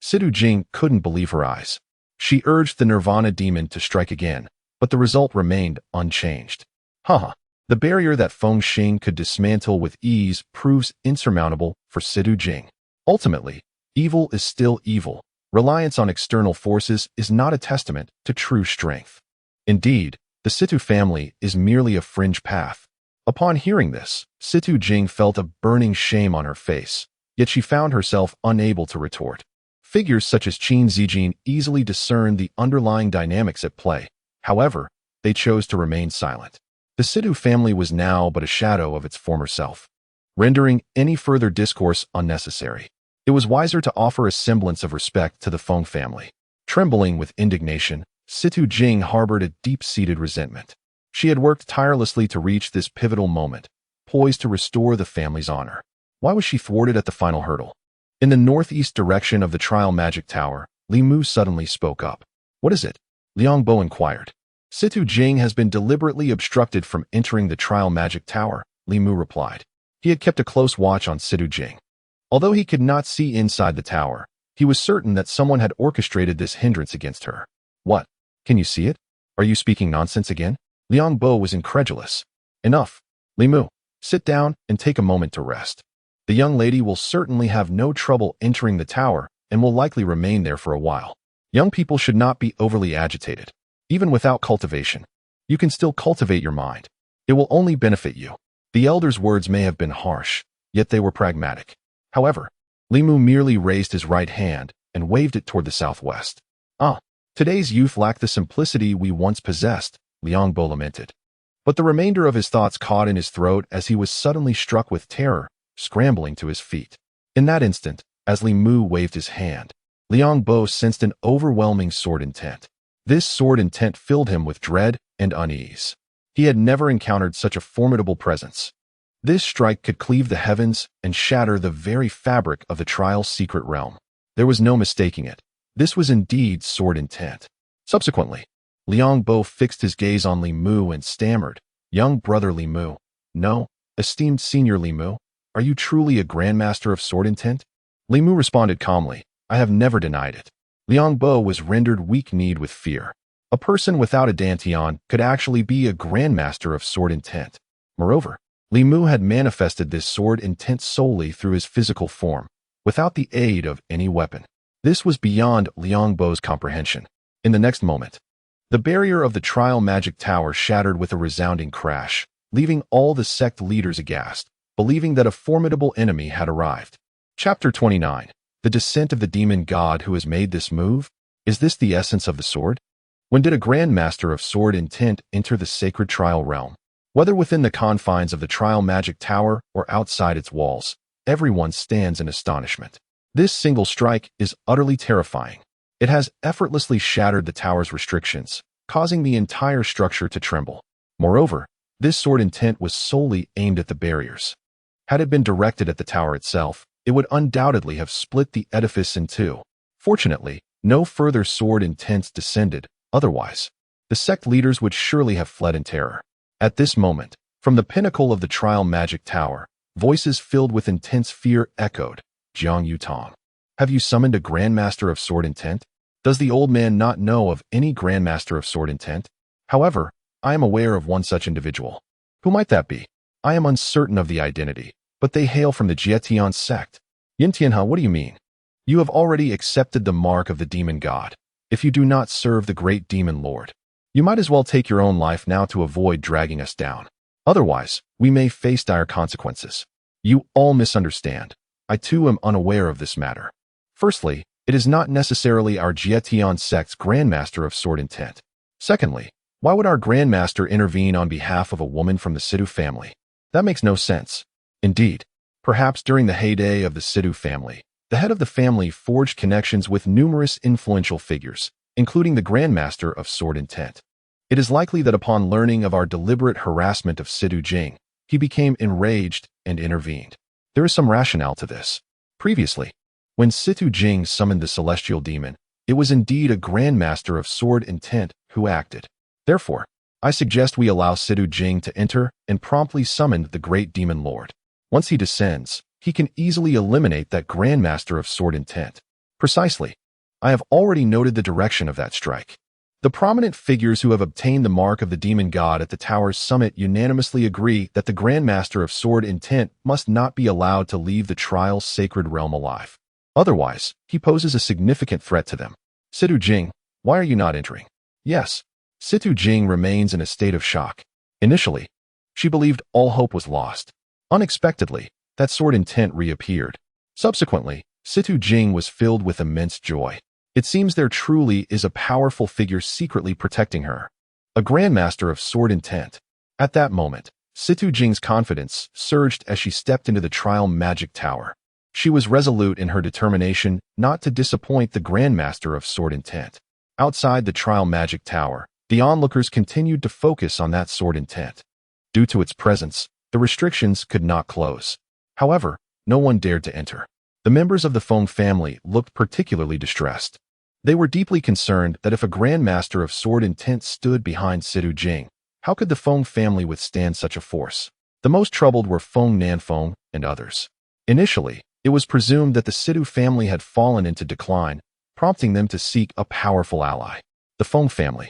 C2 Jing couldn't believe her eyes. She urged the Nirvana demon to strike again, but the result remained unchanged. Haha. The barrier that Feng Xing could dismantle with ease proves insurmountable for C2 Jing. Ultimately, evil is still evil. Reliance on external forces is not a testament to true strength. Indeed, the C2 family is merely a fringe path. Upon hearing this, C2 Jing felt a burning shame on her face, yet she found herself unable to retort. Figures such as Qin Zijin easily discerned the underlying dynamics at play. However, they chose to remain silent. The C2 family was now but a shadow of its former self, rendering any further discourse unnecessary. It was wiser to offer a semblance of respect to the Feng family. Trembling with indignation, C2 Jing harbored a deep-seated resentment. She had worked tirelessly to reach this pivotal moment, poised to restore the family's honor. Why was she thwarted at the final hurdle? In the northeast direction of the Trial Magic Tower, Li Mu suddenly spoke up. What is it? Liang Bo inquired. Situ Jing has been deliberately obstructed from entering the trial magic tower, Li Mu replied. He had kept a close watch on Situ Jing. Although he could not see inside the tower, he was certain that someone had orchestrated this hindrance against her. What? Can you see it? Are you speaking nonsense again? Liang Bo was incredulous. Enough. Li Mu, sit down and take a moment to rest. The young lady will certainly have no trouble entering the tower and will likely remain there for a while. Young people should not be overly agitated. Even without cultivation, you can still cultivate your mind. It will only benefit you. The elder's words may have been harsh, yet they were pragmatic. However, Li Mu merely raised his right hand and waved it toward the southwest. Today's youth lack the simplicity we once possessed, Liang Bo lamented. But the remainder of his thoughts caught in his throat as he was suddenly struck with terror, scrambling to his feet. In that instant, as Li Mu waved his hand, Liang Bo sensed an overwhelming sword intent. This sword intent filled him with dread and unease. He had never encountered such a formidable presence. This strike could cleave the heavens and shatter the very fabric of the trial's secret realm. There was no mistaking it. This was indeed sword intent. Subsequently, Liang Bo fixed his gaze on Li Mu and stammered, "Young brother Li Mu. No, esteemed senior Li Mu. Are you truly a grandmaster of sword intent?" Li Mu responded calmly, "I have never denied it." Liang Bo was rendered weak-kneed with fear. A person without a dantian could actually be a grandmaster of sword intent. Moreover, Li Mu had manifested this sword intent solely through his physical form, without the aid of any weapon. This was beyond Liang Bo's comprehension. In the next moment, the barrier of the trial magic tower shattered with a resounding crash, leaving all the sect leaders aghast, believing that a formidable enemy had arrived. Chapter 29. The Descent of the Demon God Who Has Made This Move? Is this the essence of the sword? When did a grandmaster of sword intent enter the sacred trial realm? Whether within the confines of the trial magic tower or outside its walls, everyone stands in astonishment. This single strike is utterly terrifying. It has effortlessly shattered the tower's restrictions, causing the entire structure to tremble. Moreover, this sword intent was solely aimed at the barriers. Had it been directed at the tower itself, it would undoubtedly have split the edifice in two. Fortunately, no further sword intents descended. Otherwise, the sect leaders would surely have fled in terror. At this moment, from the pinnacle of the trial magic tower, voices filled with intense fear echoed, "Jiang Yutong, have you summoned a grandmaster of sword intent? Does the old man not know of any grandmaster of sword intent? However, I am aware of one such individual. Who might that be? I am uncertain of the identity, but they hail from the Jietian sect." "Yin Tianhe, what do you mean? You have already accepted the mark of the demon god. If you do not serve the great demon lord, you might as well take your own life now to avoid dragging us down. Otherwise, we may face dire consequences. You all misunderstand. I too am unaware of this matter. Firstly, it is not necessarily our Jietian sect's grandmaster of sword intent. Secondly, why would our grandmaster intervene on behalf of a woman from the Sidhu family? That makes no sense. Indeed, perhaps during the heyday of the Sidhu family, the head of the family forged connections with numerous influential figures, including the grandmaster of sword intent. It is likely that upon learning of our deliberate harassment of Situ Jing, he became enraged and intervened. There is some rationale to this. Previously, when Situ Jing summoned the celestial demon, it was indeed a grandmaster of sword intent who acted. Therefore, I suggest we allow Situ Jing to enter and promptly summon the great demon lord. Once he descends, he can easily eliminate that grandmaster of sword intent. Precisely. I have already noted the direction of that strike. The prominent figures who have obtained the mark of the demon god at the tower's summit unanimously agree that the grandmaster of sword intent must not be allowed to leave the trial's sacred realm alive. Otherwise, he poses a significant threat to them. Situ Jing, why are you not entering? Yes. Situ Jing remains in a state of shock. Initially, she believed all hope was lost. Unexpectedly, that sword intent reappeared. Subsequently, Situ Jing was filled with immense joy. It seems there truly is a powerful figure secretly protecting her. A grandmaster of sword intent. At that moment, Situ Jing's confidence surged as she stepped into the trial magic tower. She was resolute in her determination not to disappoint the grandmaster of sword intent. Outside the trial magic tower, the onlookers continued to focus on that sword intent. Due to its presence, the restrictions could not close. However, no one dared to enter. The members of the Feng family looked particularly distressed. They were deeply concerned that if a Grandmaster of Sword Intent stood behind Situ Jing, how could the Feng family withstand such a force? The most troubled were Feng Nanfeng and others. Initially, it was presumed that the Situ family had fallen into decline, prompting them to seek a powerful ally. The Feng family,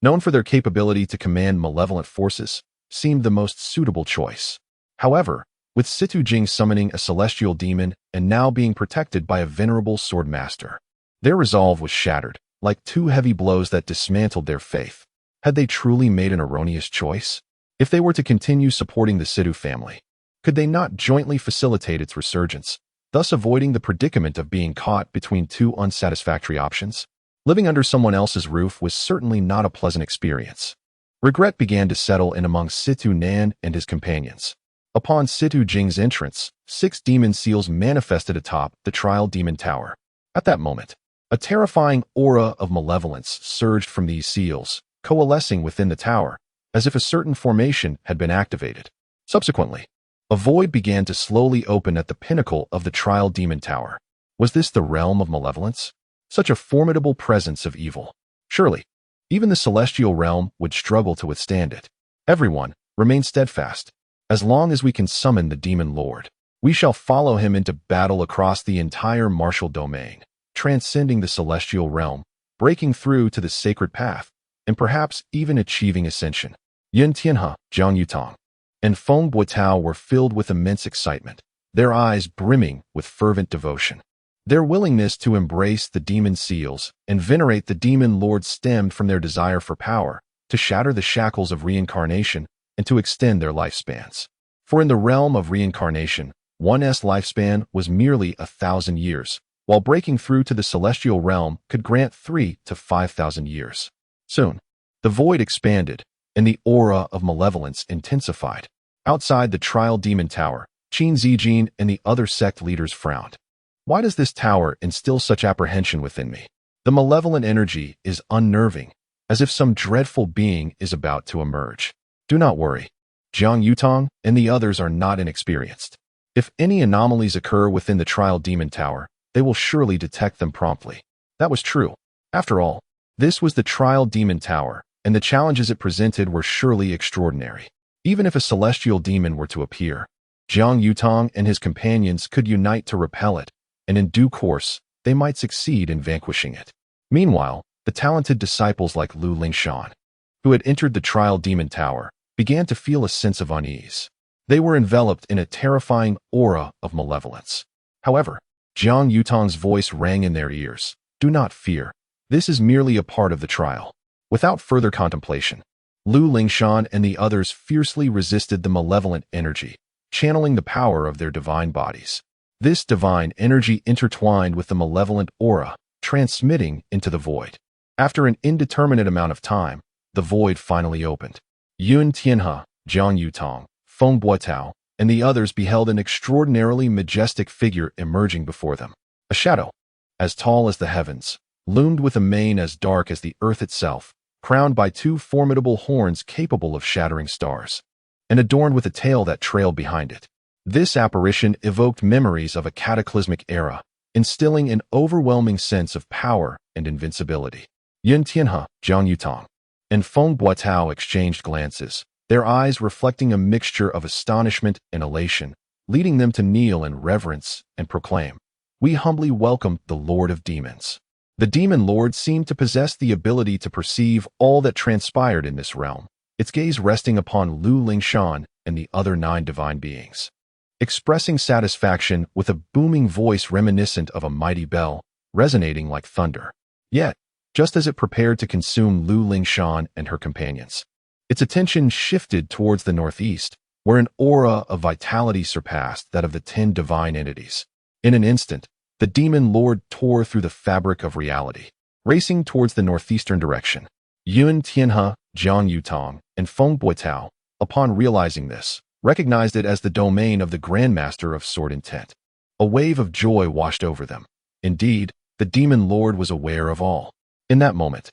known for their capability to command malevolent forces, seemed the most suitable choice. However, with Situ Jing summoning a celestial demon and now being protected by a venerable sword master, their resolve was shattered, like two heavy blows that dismantled their faith. Had they truly made an erroneous choice? If they were to continue supporting the Situ family, could they not jointly facilitate its resurgence, thus avoiding the predicament of being caught between two unsatisfactory options? Living under someone else's roof was certainly not a pleasant experience. Regret began to settle in among Situ Nan and his companions. Upon Situ Jing's entrance, 6 demon seals manifested atop the Trial Demon Tower. At that moment, a terrifying aura of malevolence surged from these seals, coalescing within the tower, as if a certain formation had been activated. Subsequently, a void began to slowly open at the pinnacle of the Trial Demon Tower. Was this the realm of malevolence? Such a formidable presence of evil. Surely, even the celestial realm would struggle to withstand it. Everyone, remain steadfast. As long as we can summon the Demon Lord, we shall follow him into battle across the entire martial domain, transcending the celestial realm, breaking through to the sacred path, and perhaps even achieving ascension. Yun Tianhe, Zhang Yutong, and Feng Buotao were filled with immense excitement, their eyes brimming with fervent devotion. Their willingness to embrace the demon seals and venerate the demon lord stemmed from their desire for power, to shatter the shackles of reincarnation and to extend their lifespans. For in the realm of reincarnation, one's lifespan was merely 1,000 years, while breaking through to the celestial realm could grant 3,000 to 5,000 years. Soon, the void expanded, and the aura of malevolence intensified. Outside the Trial Demon Tower, Qin Zijin and the other sect leaders frowned. Why does this tower instill such apprehension within me? The malevolent energy is unnerving, as if some dreadful being is about to emerge. Do not worry. Zhang Yutong and the others are not inexperienced. If any anomalies occur within the Trial Demon Tower, they will surely detect them promptly. That was true. After all, this was the Trial Demon Tower, and the challenges it presented were surely extraordinary. Even if a celestial demon were to appear, Zhang Yutong and his companions could unite to repel it, and in due course, they might succeed in vanquishing it. Meanwhile, the talented disciples like Lu Lingshan, who had entered the Trial Demon Tower, began to feel a sense of unease. They were enveloped in a terrifying aura of malevolence. However, Zhang Yutong's voice rang in their ears. Do not fear. This is merely a part of the trial. Without further contemplation, Lu Lingshan and the others fiercely resisted the malevolent energy, channeling the power of their divine bodies. This divine energy intertwined with the malevolent aura, transmitting into the void. After an indeterminate amount of time, the void finally opened. Yun Tianhe, Zhang Yutong, Feng Buotao, and the others beheld an extraordinarily majestic figure emerging before them. A shadow, as tall as the heavens, loomed with a mane as dark as the earth itself, crowned by 2 formidable horns capable of shattering stars, and adorned with a tail that trailed behind it. This apparition evoked memories of a cataclysmic era, instilling an overwhelming sense of power and invincibility. Yun Tianhe, Zhang Yutong, and Feng Buotao exchanged glances, their eyes reflecting a mixture of astonishment and elation, leading them to kneel in reverence and proclaim, "We humbly welcome the Lord of Demons." The Demon Lord seemed to possess the ability to perceive all that transpired in this realm, its gaze resting upon Lu Lingshan and the other 9 divine beings. Expressing satisfaction with a booming voice reminiscent of a mighty bell, resonating like thunder. Yet, just as it prepared to consume Lu Lingshan and her companions, its attention shifted towards the northeast, where an aura of vitality surpassed that of the 10 divine entities. In an instant, the Demon Lord tore through the fabric of reality, racing towards the northeastern direction. Yun Tianhe, Zhang Yutong, and Feng Buotao, upon realizing this, recognized it as the domain of the Grandmaster of Sword Intent. A wave of joy washed over them. Indeed, the Demon Lord was aware of all. In that moment,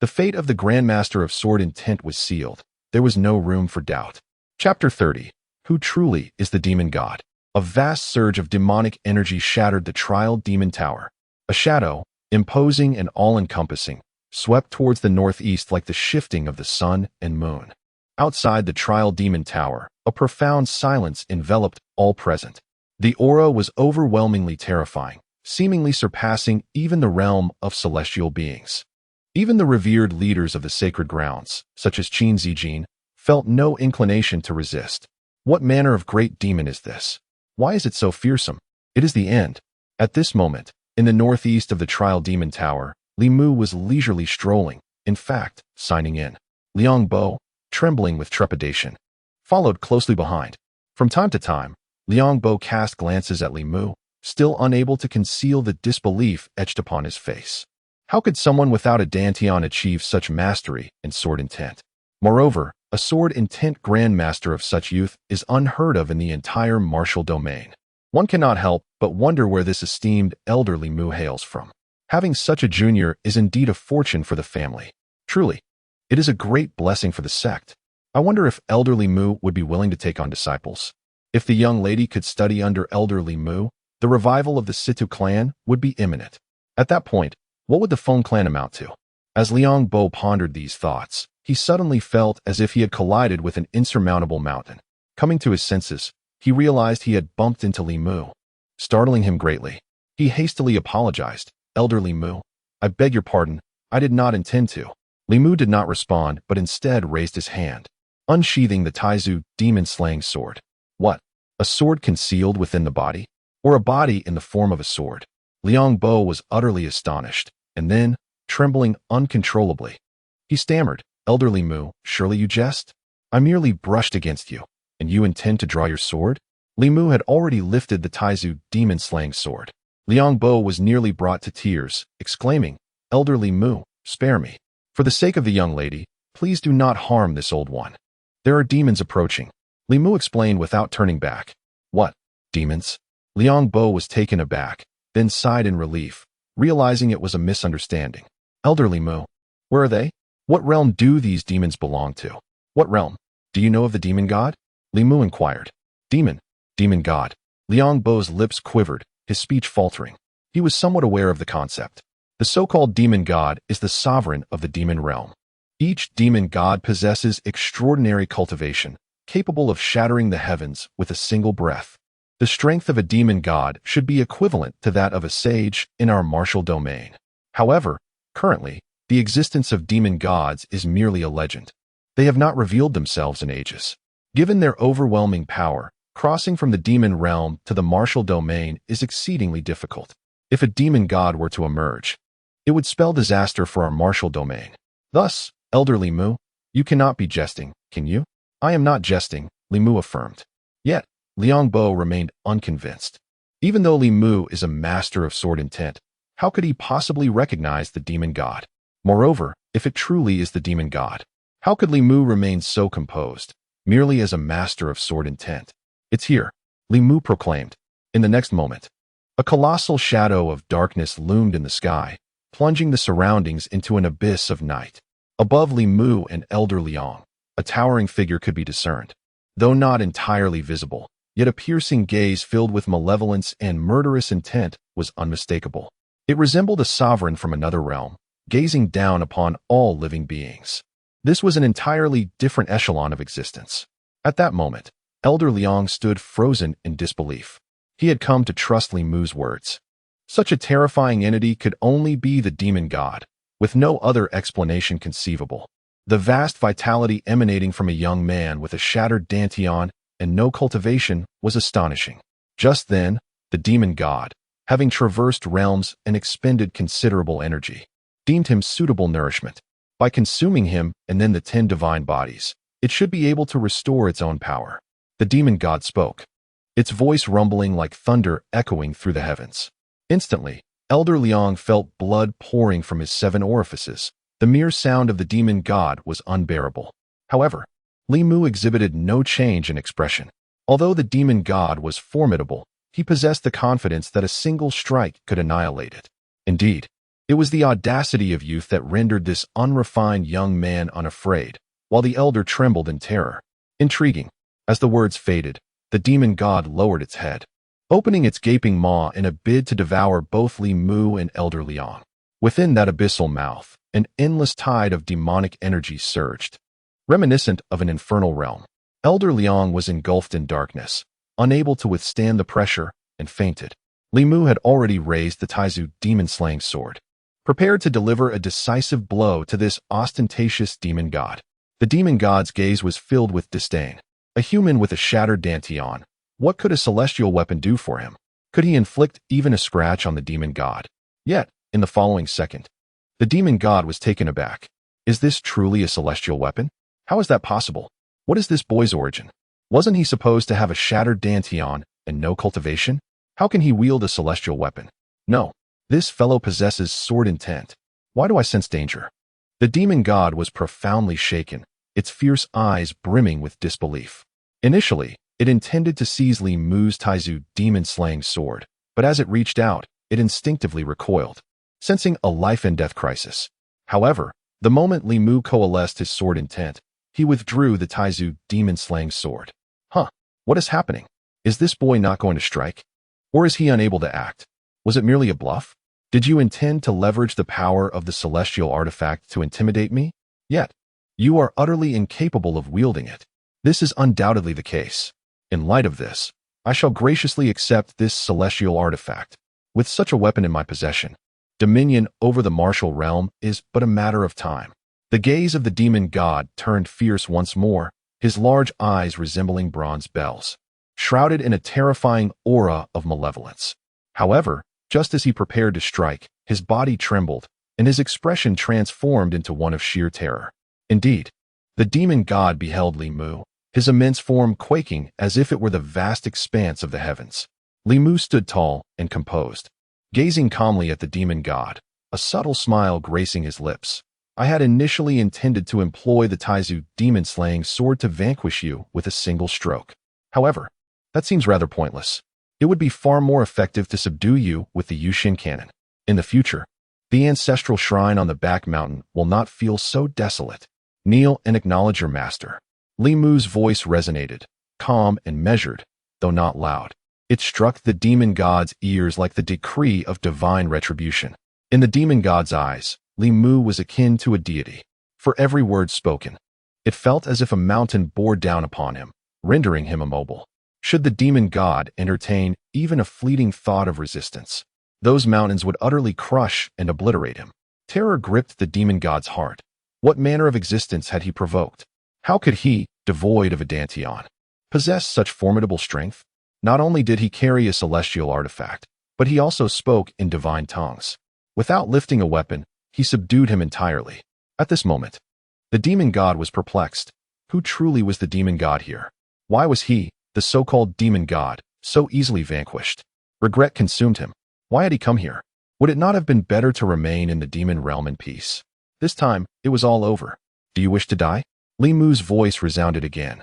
the fate of the Grandmaster of Sword Intent was sealed. There was no room for doubt. Chapter 30. Who truly is the Demon God? A vast surge of demonic energy shattered the Trial Demon Tower. A shadow, imposing and all-encompassing, swept towards the northeast like the shifting of the sun and moon. Outside the Trial Demon Tower, a profound silence enveloped all present. The aura was overwhelmingly terrifying, seemingly surpassing even the realm of celestial beings. Even the revered leaders of the sacred grounds, such as Qin Zijin, felt no inclination to resist. What manner of great demon is this? Why is it so fearsome? It is the end. At this moment, in the northeast of the Trial Demon Tower, Li Mu was leisurely strolling, in fact, signing in. Liang Bo, trembling with trepidation, followed closely behind. From time to time, Liang Bo cast glances at Li Mu, still unable to conceal the disbelief etched upon his face. How could someone without a dantian achieve such mastery in sword intent? Moreover, a sword intent grandmaster of such youth is unheard of in the entire martial domain. One cannot help but wonder where this esteemed elder Li Mu hails from. Having such a junior is indeed a fortune for the family. Truly, it is a great blessing for the sect. I wonder if elder Li Mu would be willing to take on disciples. If the young lady could study under elder Li Mu, the revival of the Situ clan would be imminent. At that point, what would the Feng clan amount to? As Liang Bo pondered these thoughts, he suddenly felt as if he had collided with an insurmountable mountain. Coming to his senses, he realized he had bumped into Li Mu. Startling him greatly, he hastily apologized. Elder Li Mu, I beg your pardon, I did not intend to. Li Mu did not respond, but instead raised his hand, unsheathing the Taizu demon-slaying sword. What? A sword concealed within the body? Or a body in the form of a sword? Liang Bo was utterly astonished, and then, trembling uncontrollably, he stammered, Elder Li Mu, surely you jest? I merely brushed against you, and you intend to draw your sword? Li Mu had already lifted the Taizu demon-slaying sword. Liang Bo was nearly brought to tears, exclaiming, Elder Li Mu, spare me. For the sake of the young lady, please do not harm this old one. There are demons approaching. Li Mu explained without turning back. What? Demons? Liang Bo was taken aback, then sighed in relief, realizing it was a misunderstanding. Elder Li Mu, where are they? What realm do these demons belong to? What realm? Do you know of the demon god? Li Mu inquired. Demon god. Liang Bo's lips quivered, his speech faltering. He was somewhat aware of the concept. The so-called demon god is the sovereign of the demon realm. Each demon god possesses extraordinary cultivation, capable of shattering the heavens with a single breath. The strength of a demon god should be equivalent to that of a sage in our martial domain. However, currently, the existence of demon gods is merely a legend. They have not revealed themselves in ages. Given their overwhelming power, crossing from the demon realm to the martial domain is exceedingly difficult. If a demon god were to emerge, it would spell disaster for our martial domain. Thus, Elder Li Mu, you cannot be jesting, can you? I am not jesting, Li Mu affirmed. Yet, Liang Bo remained unconvinced. Even though Li Mu is a master of sword intent, how could he possibly recognize the demon god? Moreover, if it truly is the demon god, how could Li Mu remain so composed, merely as a master of sword intent? It's here, Li Mu proclaimed. In the next moment, a colossal shadow of darkness loomed in the sky, plunging the surroundings into an abyss of night. Above Li Mu and Elder Liang, a towering figure could be discerned. Though not entirely visible, yet a piercing gaze filled with malevolence and murderous intent was unmistakable. It resembled a sovereign from another realm, gazing down upon all living beings. This was an entirely different echelon of existence. At that moment, Elder Liang stood frozen in disbelief. He had come to trust Li Mu's words. Such a terrifying entity could only be the demon god, with no other explanation conceivable. The vast vitality emanating from a young man with a shattered dantian and no cultivation was astonishing. Just then, the demon god, having traversed realms and expended considerable energy, deemed him suitable nourishment. By consuming him and then the 10 divine bodies, it should be able to restore its own power. The demon god spoke, its voice rumbling like thunder echoing through the heavens. Instantly, Elder Liang felt blood pouring from his 7 orifices. The mere sound of the demon god was unbearable. However, Li Mu exhibited no change in expression. Although the demon god was formidable, he possessed the confidence that a single strike could annihilate it. Indeed, it was the audacity of youth that rendered this unrefined young man unafraid, while the elder trembled in terror. Intriguing. As the words faded, the demon god lowered its head, opening its gaping maw in a bid to devour both Li Mu and Elder Liang. Within that abyssal mouth, an endless tide of demonic energy surged, reminiscent of an infernal realm. Elder Liang was engulfed in darkness, unable to withstand the pressure, and fainted. Li Mu had already raised the Taizu demon-slaying sword, prepared to deliver a decisive blow to this ostentatious demon god. The demon god's gaze was filled with disdain. A human with a shattered dantian, what could a celestial weapon do for him? Could he inflict even a scratch on the demon god? Yet, in the following second, the demon god was taken aback. Is this truly a celestial weapon? How is that possible? What is this boy's origin? Wasn't he supposed to have a shattered dantian and no cultivation? How can he wield a celestial weapon? No, this fellow possesses sword intent. Why do I sense danger? The demon god was profoundly shaken, its fierce eyes brimming with disbelief. Initially, it intended to seize Li Mu's Taizu demon-slaying sword, but as it reached out, it instinctively recoiled, sensing a life-and-death crisis. However, the moment Li Mu coalesced his sword intent, he withdrew the Taizu demon-slaying sword. What is happening? Is this boy not going to strike? Or is he unable to act? Was it merely a bluff? Did you intend to leverage the power of the celestial artifact to intimidate me? Yet, you are utterly incapable of wielding it. This is undoubtedly the case. In light of this, I shall graciously accept this celestial artifact. With such a weapon in my possession, dominion over the martial realm is but a matter of time. The gaze of the demon god turned fierce once more, his large eyes resembling bronze bells, shrouded in a terrifying aura of malevolence. However, just as he prepared to strike, his body trembled, and his expression transformed into one of sheer terror. Indeed, the demon god beheld Li Mu, his immense form quaking as if it were the vast expanse of the heavens. Li Mu stood tall and composed, gazing calmly at the demon god, a subtle smile gracing his lips. I had initially intended to employ the Taizu demon-slaying sword to vanquish you with a single stroke. However, that seems rather pointless. It would be far more effective to subdue you with the Yushin cannon. In the future, the ancestral shrine on the back mountain will not feel so desolate. Kneel and acknowledge your master. Li Mu's voice resonated, calm and measured, though not loud. It struck the demon god's ears like the decree of divine retribution. In the demon god's eyes, Li Mu was akin to a deity. For every word spoken, it felt as if a mountain bore down upon him, rendering him immobile. Should the demon god entertain even a fleeting thought of resistance, those mountains would utterly crush and obliterate him. Terror gripped the demon god's heart. What manner of existence had he provoked? How could he, devoid of a dantian, possess such formidable strength? Not only did he carry a celestial artifact, but he also spoke in divine tongues. Without lifting a weapon, he subdued him entirely. At this moment, the demon god was perplexed. Who truly was the demon god here? Why was he, the so-called demon god, so easily vanquished? Regret consumed him. Why had he come here? Would it not have been better to remain in the demon realm in peace? This time, it was all over. Do you wish to die? Li Mu's voice resounded again,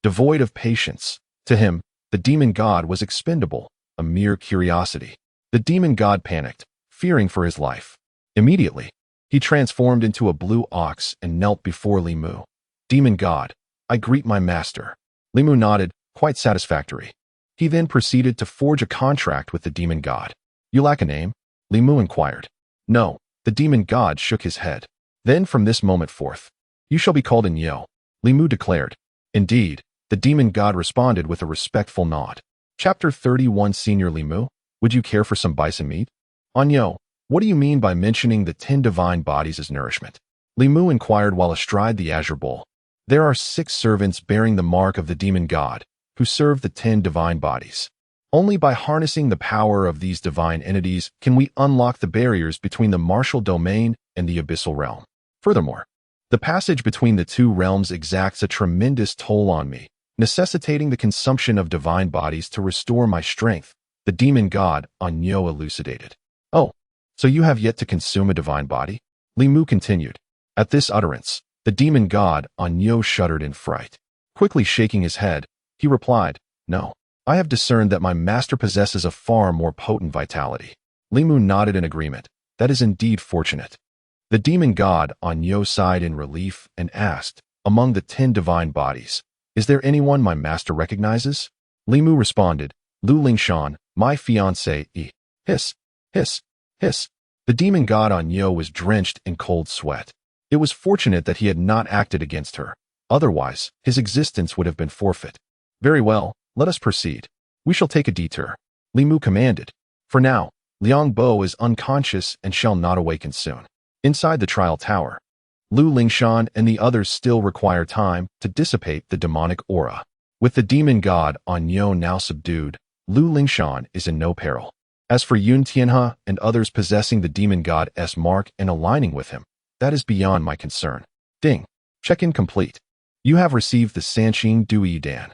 devoid of patience. To him, the demon god was expendable, a mere curiosity. The demon god panicked, fearing for his life. Immediately, he transformed into a blue ox and knelt before Li Mu. Demon god, I greet my master. Li Mu nodded, quite satisfactory. He then proceeded to forge a contract with the demon god. You lack a name? Li Mu inquired. No, the demon god shook his head. Then from this moment forth, you shall be called Anyo, Li Mu declared. Indeed, the demon god responded with a respectful nod. Chapter 31 Senior Li Mu, would you care for some bison meat? Anyo, what do you mean by mentioning the 10 divine bodies as nourishment? Li Mu inquired while astride the azure bull. There are 6 servants bearing the mark of the demon god, who serve the 10 divine bodies. Only by harnessing the power of these divine entities can we unlock the barriers between the martial domain and the abyssal realm. Furthermore, the passage between the two realms exacts a tremendous toll on me, necessitating the consumption of divine bodies to restore my strength, the demon god Anyo elucidated. Oh, so you have yet to consume a divine body? Li Mu continued. At this utterance, the demon god Anyo shuddered in fright. Quickly shaking his head, he replied, No, I have discerned that my master possesses a far more potent vitality. Li Mu nodded in agreement. That is indeed fortunate. The demon god Anyo sighed in relief and asked, Among the 10 divine bodies, is there anyone my master recognizes? Li Mu responded, Lu Lingshan, my fiancée. Hiss, hiss, hiss. The demon god on Yo was drenched in cold sweat. It was fortunate that he had not acted against her. Otherwise, his existence would have been forfeit. Very well, let us proceed. We shall take a detour. Li Mu commanded. For now, Liang Bo is unconscious and shall not awaken soon. Inside the trial tower, Lu Lingshan and the others still require time to dissipate the demonic aura. With the demon god on Yo now subdued, Lu Lingshan is in no peril. As for Yun Tianhe and others possessing the demon god's mark and aligning with him, that is beyond my concern. Ding. Check-in complete. You have received the Sanqing Dui Dan.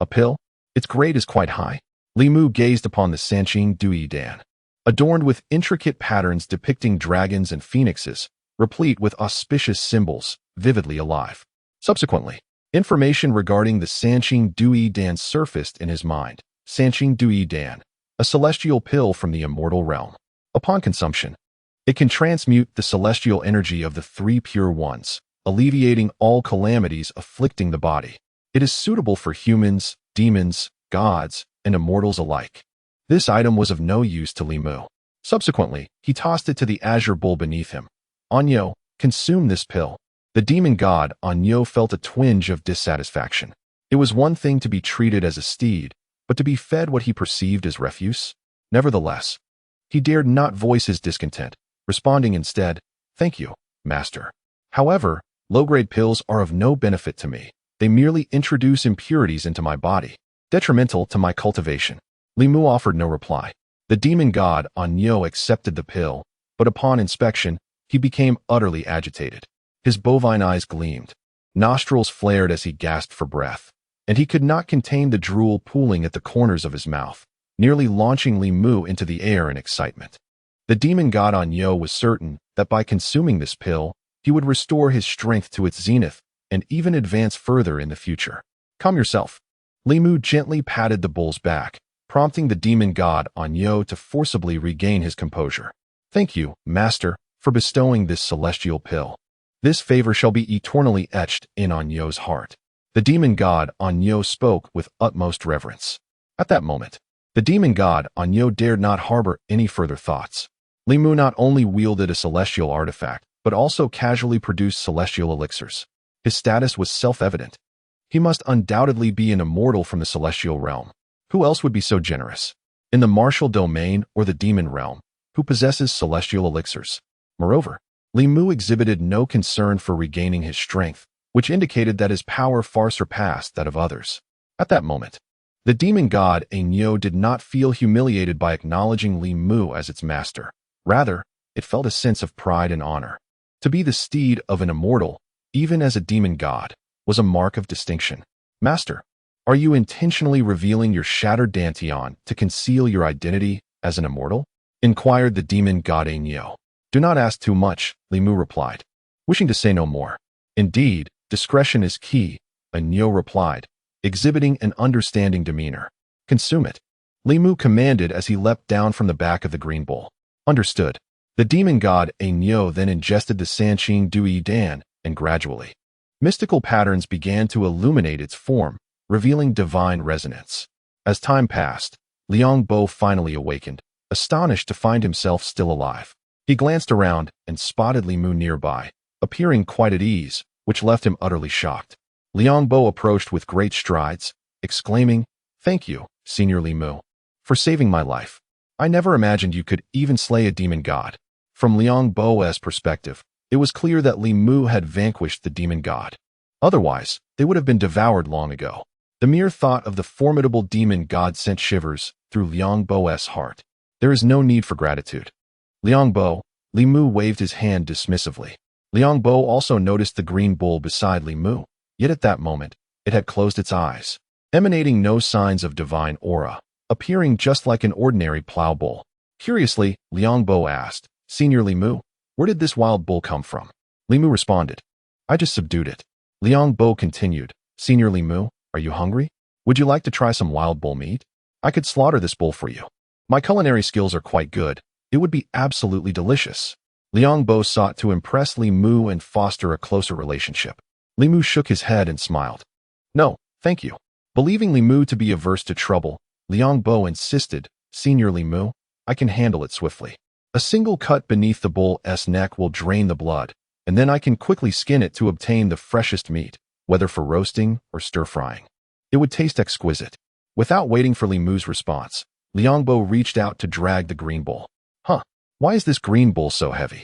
A pill? Its grade is quite high. Li Mu gazed upon the Sanqing Dui Dan. Adorned with intricate patterns depicting dragons and phoenixes, replete with auspicious symbols, vividly alive. Subsequently, information regarding the Sanqing Dui Dan surfaced in his mind. Sanqing Dui Dan, a celestial pill from the immortal realm. Upon consumption, it can transmute the celestial energy of the three pure ones, alleviating all calamities afflicting the body. It is suitable for humans, demons, gods, and immortals alike. This item was of no use to Li Mu. Subsequently, he tossed it to the azure bowl beneath him. Anyo, consume this pill. The demon god Anyo felt a twinge of dissatisfaction. It was one thing to be treated as a steed, but to be fed what he perceived as refuse? Nevertheless, he dared not voice his discontent, responding instead, "Thank you, master. However, low-grade pills are of no benefit to me. They merely introduce impurities into my body, detrimental to my cultivation." Li Mu offered no reply. The demon god Anyo accepted the pill, but upon inspection, he became utterly agitated. His bovine eyes gleamed. Nostrils flared as he gasped for breath, and he could not contain the drool pooling at the corners of his mouth, nearly launching Li Mu into the air in excitement. The demon god Anyo was certain that by consuming this pill, he would restore his strength to its zenith and even advance further in the future. Calm yourself. Li Mu gently patted the bull's back, prompting the demon god Anyo to forcibly regain his composure. Thank you, master, for bestowing this celestial pill. This favor shall be eternally etched in Anyo's heart. The demon god Anyo spoke with utmost reverence. At that moment, the demon god Anyo dared not harbor any further thoughts. Li Mu not only wielded a celestial artifact, but also casually produced celestial elixirs. His status was self-evident. He must undoubtedly be an immortal from the celestial realm. Who else would be so generous? In the martial domain or the demon realm, who possesses celestial elixirs? Moreover, Li Mu exhibited no concern for regaining his strength, which indicated that his power far surpassed that of others. At that moment, the demon god Anyo did not feel humiliated by acknowledging Li Mu as its master. Rather, it felt a sense of pride and honor. To be the steed of an immortal, even as a demon god, was a mark of distinction. Master, are you intentionally revealing your shattered dantian to conceal your identity as an immortal? Inquired the demon god Anyo. Do not ask too much, Li Mu replied, wishing to say no more. Indeed, discretion is key, Anyo replied, exhibiting an understanding demeanor. Consume it. Li Mu commanded as he leapt down from the back of the green bowl. Understood. The demon god Anyo then ingested the Sanqing Dui Dan, and gradually, mystical patterns began to illuminate its form, revealing divine resonance. As time passed, Liang Bo finally awakened, astonished to find himself still alive. He glanced around and spotted Li Mu nearby, appearing quite at ease, which left him utterly shocked. Liang Bo approached with great strides, exclaiming, "Thank you, Senior Li Mu, for saving my life. I never imagined you could even slay a demon god." From Liang Bo's perspective, it was clear that Li Mu had vanquished the demon god. Otherwise, they would have been devoured long ago. The mere thought of the formidable demon god sent shivers through Liang Bo's heart. There is no need for gratitude. Liang Bo, Li Mu waved his hand dismissively. Liang Bo also noticed the green bull beside Li Mu, yet at that moment, it had closed its eyes, emanating no signs of divine aura, appearing just like an ordinary plow bull. Curiously, Liang Bo asked, "Senior Li Mu, where did this wild bull come from?" Li Mu responded, "I just subdued it." Liang Bo continued, "Senior Li Mu, are you hungry? Would you like to try some wild bull meat? I could slaughter this bull for you. My culinary skills are quite good. It would be absolutely delicious." Liang Bo sought to impress Li Mu and foster a closer relationship. Li Mu shook his head and smiled. "No, thank you." Believing Li Mu to be averse to trouble, Liang Bo insisted, "Senior Li Mu, I can handle it swiftly." A single cut beneath the bull's neck will drain the blood, and then I can quickly skin it to obtain the freshest meat, whether for roasting or stir-frying. It would taste exquisite. Without waiting for Li Mu's response, Liangbo reached out to drag the green bull. Why is this green bull so heavy?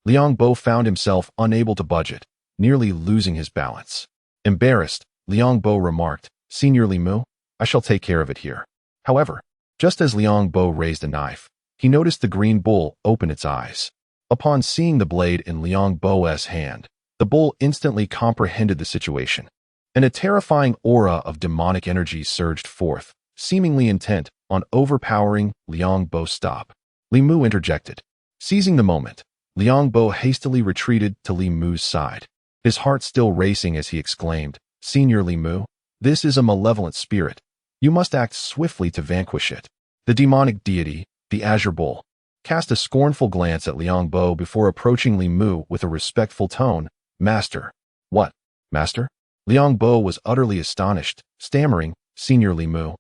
Liangbo found himself unable to budget, nearly losing his balance. Embarrassed, Liangbo remarked, "Senior Li Mu, I shall take care of it here." However, just as Liangbo raised a knife, he noticed the green bull open its eyes. Upon seeing the blade in Liangbo's hand, the bull instantly comprehended the situation, and a terrifying aura of demonic energy surged forth, seemingly intent on overpowering Liangbo. "Stop!" Li Mu interjected. Seizing the moment, Liangbo hastily retreated to Li Mu's side, his heart still racing as he exclaimed, "Senior Li Mu, this is a malevolent spirit. You must act swiftly to vanquish it." The demonic deity, the Azure Bull, cast a scornful glance at Liangbo before approaching Li Mu with a respectful tone. "Master." "What, master?" Liangbo was utterly astonished, stammering, "Senior Li Mu,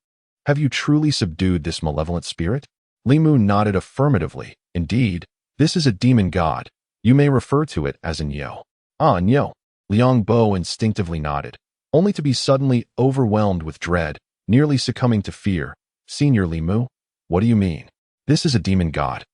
have you truly subdued this malevolent spirit?" Li Mu nodded affirmatively. "Indeed, this is a demon god. You may refer to it as Nyo." "Ah, Nyo." Liangbo instinctively nodded, only to be suddenly overwhelmed with dread, nearly succumbing to fear. "Senior Li Mu, what do you mean? This is a demon god."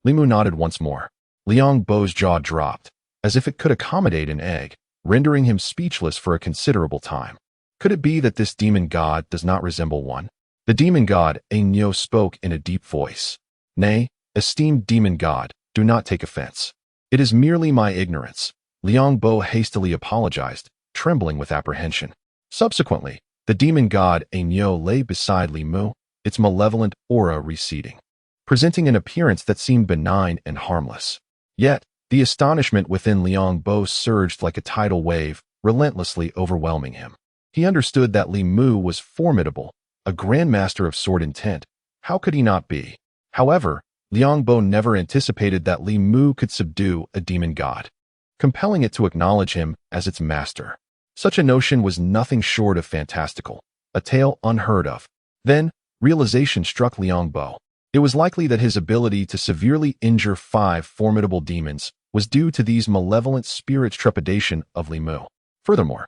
Li Mu nodded once more. Liangbo's jaw dropped, as if it could accommodate an egg, rendering him speechless for a considerable time. Could it be that this demon god does not resemble one? The demon god, Nyo, spoke in a deep voice. "Nay, esteemed demon god, do not take offense. It is merely my ignorance." Liangbo hastily apologized, trembling with apprehension. Subsequently, the demon god Nyo lay beside Li Mu, its malevolent aura receding, presenting an appearance that seemed benign and harmless. Yet, the astonishment within Liangbo surged like a tidal wave, relentlessly overwhelming him. He understood that Li Mu was formidable, a grandmaster of sword intent. How could he not be? However, Liangbo never anticipated that Li Mu could subdue a demon god, compelling it to acknowledge him as its master. Such a notion was nothing short of fantastical, a tale unheard of. Then, realization struck Liangbo. It was likely that his ability to severely injure 5 formidable demons was due to these malevolent spirits' trepidation of Li Mu. Furthermore,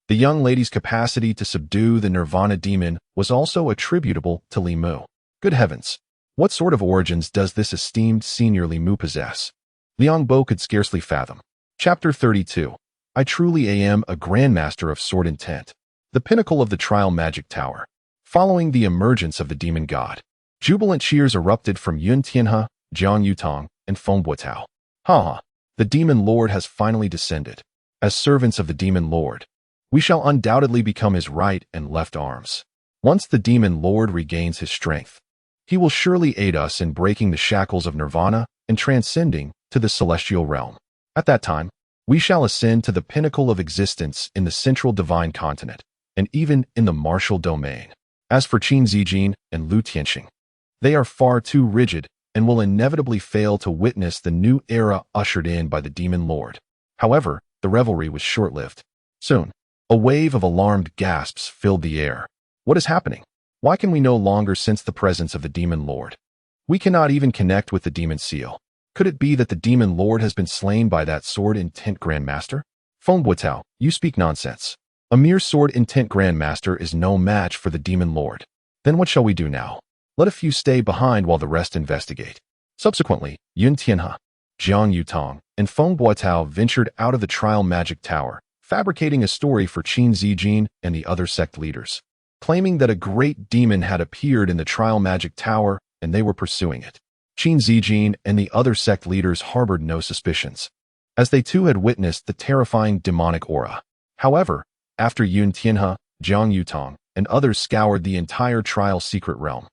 the young lady's capacity to subdue the Nirvana demon was also attributable to Li Mu. Good heavens! What sort of origins does this esteemed senior Li Mu possess? Liangbo could scarcely fathom. Chapter 32. I truly am a grandmaster of sword intent. The pinnacle of the trial magic tower. Following the emergence of the demon god, jubilant cheers erupted from Yun Tianhe, Jiang Yutong, and Feng Buotao. The demon lord has finally descended. As servants of the demon lord, we shall undoubtedly become his right and left arms. Once the demon lord regains his strength, he will surely aid us in breaking the shackles of Nirvana and transcending to the celestial realm. At that time, we shall ascend to the pinnacle of existence in the central divine continent, and even in the martial domain. As for Qin Zijin and Lu Tianxing, they are far too rigid and will inevitably fail to witness the new era ushered in by the demon lord. However, the revelry was short-lived. Soon, a wave of alarmed gasps filled the air. What is happening? Why can we no longer sense the presence of the demon lord? We cannot even connect with the demon seal. Could it be that the demon lord has been slain by that sword intent grandmaster? Feng Buotao, you speak nonsense. A mere sword intent grandmaster is no match for the demon lord. Then what shall we do now? Let a few stay behind while the rest investigate. Subsequently, Yun Tianhe, Jiang Yutong, and Feng Buotao ventured out of the trial magic tower, fabricating a story for Qin Zijin and the other sect leaders, claiming that a great demon had appeared in the trial magic tower and they were pursuing it. Qin Zijin and the other sect leaders harbored no suspicions, as they too had witnessed the terrifying demonic aura. However, after Yun Tianhe, Jiang Yutong, and others scoured the entire trial secret realm,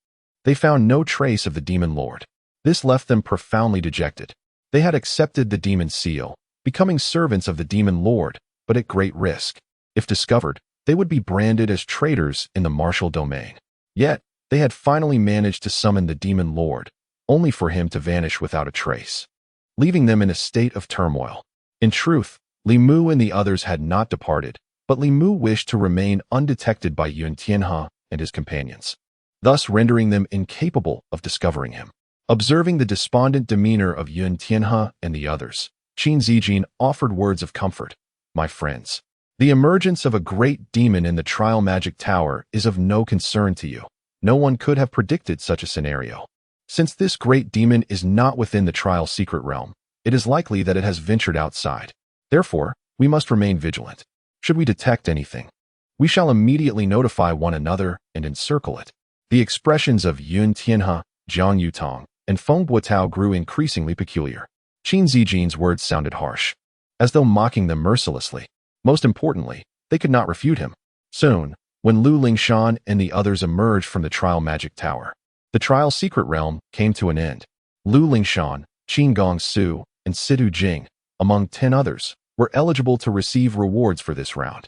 they found no trace of the demon lord. This left them profoundly dejected. They had accepted the demon seal, becoming servants of the demon lord, but at great risk. If discovered, they would be branded as traitors in the martial domain. Yet, they had finally managed to summon the demon lord, only for him to vanish without a trace, leaving them in a state of turmoil. In truth, Li Mu and the others had not departed, but Li Mu wished to remain undetected by Yun Tianhe and his companions, thus rendering them incapable of discovering him. Observing the despondent demeanor of Yun Tianhe and the others, Qin Zijin offered words of comfort. My friends, the emergence of a great demon in the trial magic tower is of no concern to you. No one could have predicted such a scenario. Since this great demon is not within the trial secret realm, it is likely that it has ventured outside. Therefore, we must remain vigilant. Should we detect anything, we shall immediately notify one another and encircle it. The expressions of Yun Tianhe, Jiang Yutong, and Feng Buotao grew increasingly peculiar. Qin Zijin's words sounded harsh, as though mocking them mercilessly. Most importantly, they could not refute him. Soon, when Lu Lingshan and the others emerged from the trial magic tower, the trial secret realm came to an end. Lu Lingshan, Qin Gongsu, and Situ Jing, among 10 others, were eligible to receive rewards for this round.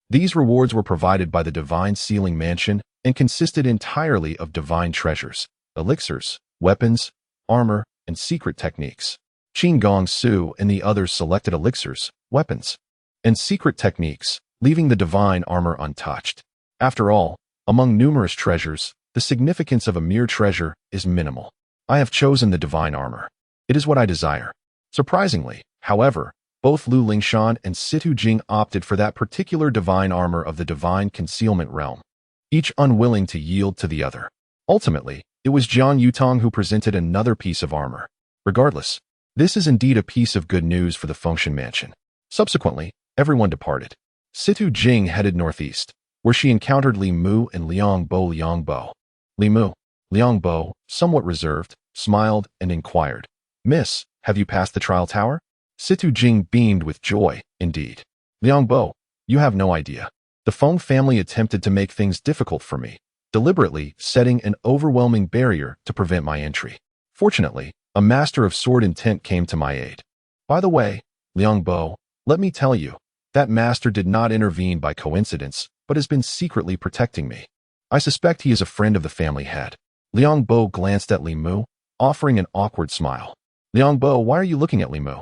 These rewards were provided by the Divine Sealing Mansion and consisted entirely of divine treasures, elixirs, weapons, armor, and secret techniques. Qin Gongsu and the others selected elixirs, weapons, and secret techniques, leaving the divine armor untouched. After all, among numerous treasures, the significance of a mere treasure is minimal. I have chosen the divine armor. It is what I desire. Surprisingly, however, both Lu Lingshan and Situ Jing opted for that particular divine armor of the divine concealment realm, each unwilling to yield to the other. Ultimately, it was Jiang Yutong who presented another piece of armor. Regardless, this is indeed a piece of good news for the Fengshan Mansion. Subsequently, everyone departed. Situ Jing headed northeast, where she encountered Li Mu and Liang Bo. Li Mu, Liang Bo, somewhat reserved, smiled and inquired, "Miss, have you passed the trial tower?" Situ Jing beamed with joy. Indeed. Liang Bo, you have no idea. The Feng family attempted to make things difficult for me, deliberately setting an overwhelming barrier to prevent my entry. Fortunately, a master of sword intent came to my aid. By the way, Liang Bo, let me tell you, that master did not intervene by coincidence, but has been secretly protecting me. I suspect he is a friend of the family head. Liang Bo glanced at Li Mu, offering an awkward smile. Liang Bo, why are you looking at Li Mu?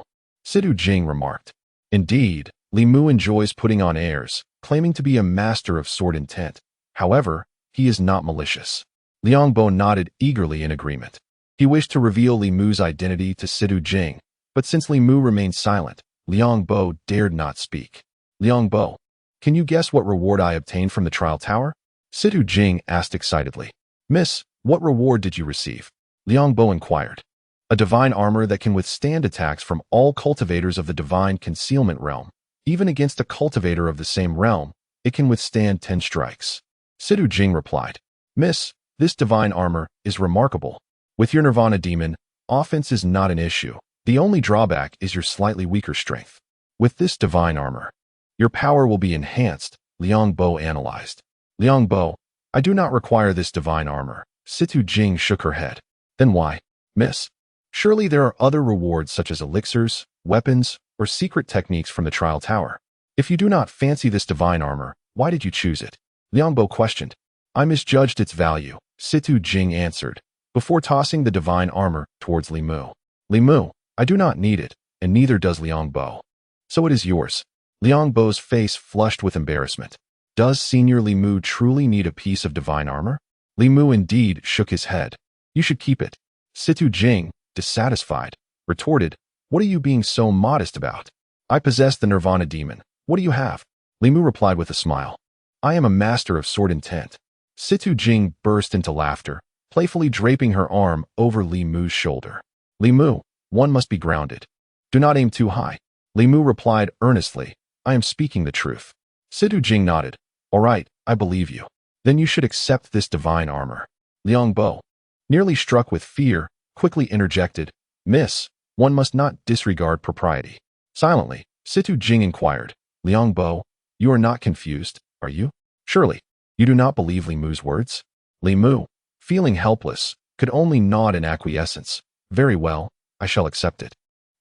Situ Jing remarked. Indeed, Li Mu enjoys putting on airs, claiming to be a master of sword intent. However, he is not malicious. Liang Bo nodded eagerly in agreement. He wished to reveal Li Mu's identity to Situ Jing, but since Li Mu remained silent, Liang Bo dared not speak. Liang Bo, can you guess what reward I obtained from the trial tower? Situ Jing asked excitedly. Miss, what reward did you receive? Liang Bo inquired. A divine armor that can withstand attacks from all cultivators of the divine concealment realm. Even against a cultivator of the same realm, it can withstand 10 strikes. Situ Jing replied. Miss, this divine armor is remarkable. With your Nirvana demon, offense is not an issue. The only drawback is your slightly weaker strength. With this divine armor, your power will be enhanced, Liang Bo analyzed. Liang Bo, I do not require this divine armor. Situ Jing shook her head. Then why, miss? Surely there are other rewards such as elixirs, weapons, or secret techniques from the trial tower. If you do not fancy this divine armor, why did you choose it? Liang Bo questioned. I misjudged its value, Situ Jing answered, before tossing the divine armor towards Li Mu. Li Mu, I do not need it, and neither does Liang Bo. So it is yours. Liang Bo's face flushed with embarrassment. Does Senior Li Mu truly need a piece of divine armor? Li Mu indeed shook his head. You should keep it. Situ Jing, dissatisfied, retorted, what are you being so modest about? I possess the Nirvana demon. What do you have? Li Mu replied with a smile. I am a master of sword intent. Situ Jing burst into laughter, playfully draping her arm over Li Mu's shoulder. Li Mu, one must be grounded. Do not aim too high. Li Mu replied earnestly, I am speaking the truth. Situ Jing nodded. All right, I believe you. Then you should accept this divine armor. Liang Bo, nearly struck with fear, quickly interjected, Miss, one must not disregard propriety. Silently, Situ Jing inquired, Liang Bo, you are not confused, are you? Surely, you do not believe Li Mu's words? Li Mu, feeling helpless, could only nod in acquiescence. Very well, I shall accept it.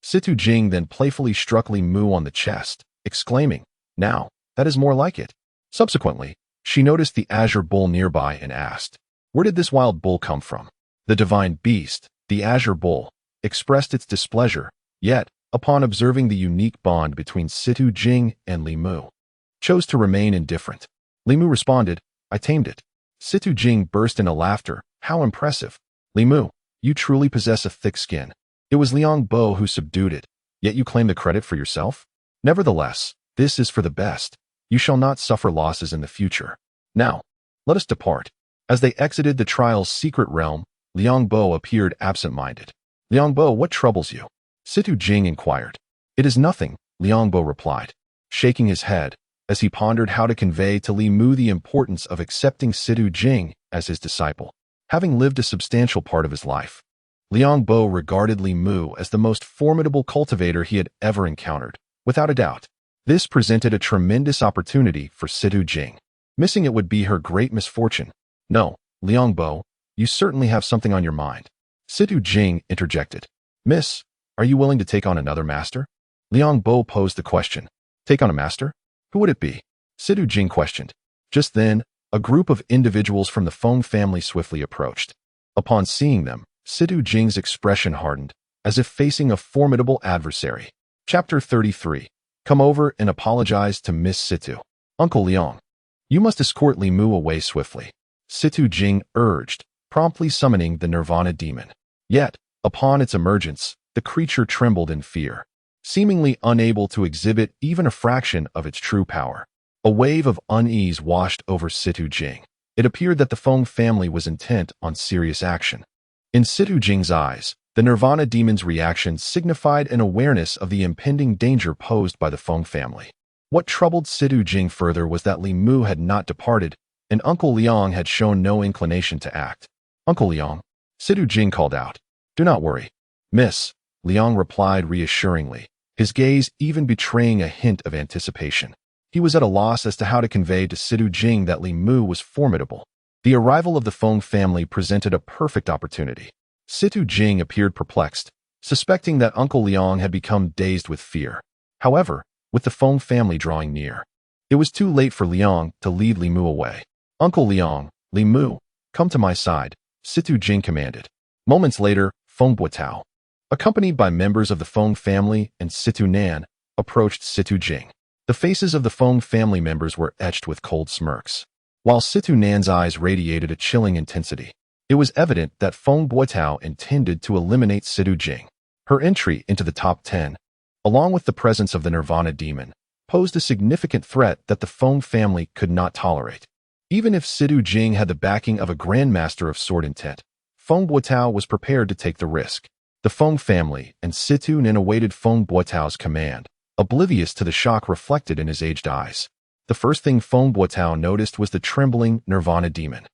Situ Jing then playfully struck Li Mu on the chest, exclaiming, now, that is more like it. Subsequently, she noticed the azure bull nearby and asked, where did this wild bull come from? The divine beast, the azure bull, expressed its displeasure, yet, upon observing the unique bond between Situ Jing and Li Mu, chose to remain indifferent. Li Mu responded, I tamed it. Situ Jing burst into laughter. How impressive. Li Mu, you truly possess a thick skin. It was Liang Bo who subdued it, yet you claim the credit for yourself? Nevertheless, this is for the best. You shall not suffer losses in the future. Now, let us depart. As they exited the trial's secret realm, Liang Bo appeared absent-minded. Liang Bo, what troubles you? Situ Jing inquired. It is nothing, Liang Bo replied, shaking his head, as he pondered how to convey to Li Mu the importance of accepting Situ Jing as his disciple. Having lived a substantial part of his life, Liang Bo regarded Li Mu as the most formidable cultivator he had ever encountered. Without a doubt, this presented a tremendous opportunity for Situ Jing. Missing it would be her great misfortune. No, Liang Bo, you certainly have something on your mind. Situ Jing interjected. Miss, are you willing to take on another master? Liang Bo posed the question. Take on a master? Who would it be? Situ Jing questioned. Just then, a group of individuals from the Feng family swiftly approached. Upon seeing them, Situ Jing's expression hardened, as if facing a formidable adversary. Chapter 33. Come over and apologize to Miss Situ. Uncle Liang, you must escort Li Mu away swiftly, Situ Jing urged, promptly summoning the Nirvana demon. Yet, upon its emergence, the creature trembled in fear, seemingly unable to exhibit even a fraction of its true power. A wave of unease washed over Situ Jing. It appeared that the Feng family was intent on serious action. In Situ Jing's eyes, the Nirvana demon's reaction signified an awareness of the impending danger posed by the Feng family. What troubled Situ Jing further was that Li Mu had not departed, and Uncle Liang had shown no inclination to act. Uncle Liang, Situ Jing called out. Do not worry, Miss, Liang replied reassuringly, his gaze even betraying a hint of anticipation. He was at a loss as to how to convey to Situ Jing that Li Mu was formidable. The arrival of the Feng family presented a perfect opportunity. Situ Jing appeared perplexed, suspecting that Uncle Liang had become dazed with fear. However, with the Feng family drawing near, it was too late for Liang to lead Li Mu away. Uncle Liang, Li Mu, come to my side, Situ Jing commanded. Moments later, Feng Buotao, accompanied by members of the Feng family and Situ Nan, approached Situ Jing. The faces of the Feng family members were etched with cold smirks, while Situ Nan's eyes radiated a chilling intensity. It was evident that Feng Buotao intended to eliminate Situ Jing. Her entry into the top 10, along with the presence of the Nirvana demon, posed a significant threat that the Feng family could not tolerate. Even if Situ Jing had the backing of a grandmaster of sword intent, Feng Buotao was prepared to take the risk. The Feng family and Situ Nan awaited Feng Buotao's command, oblivious to the shock reflected in his aged eyes. The first thing Feng Buotao noticed was the trembling Nirvana demon.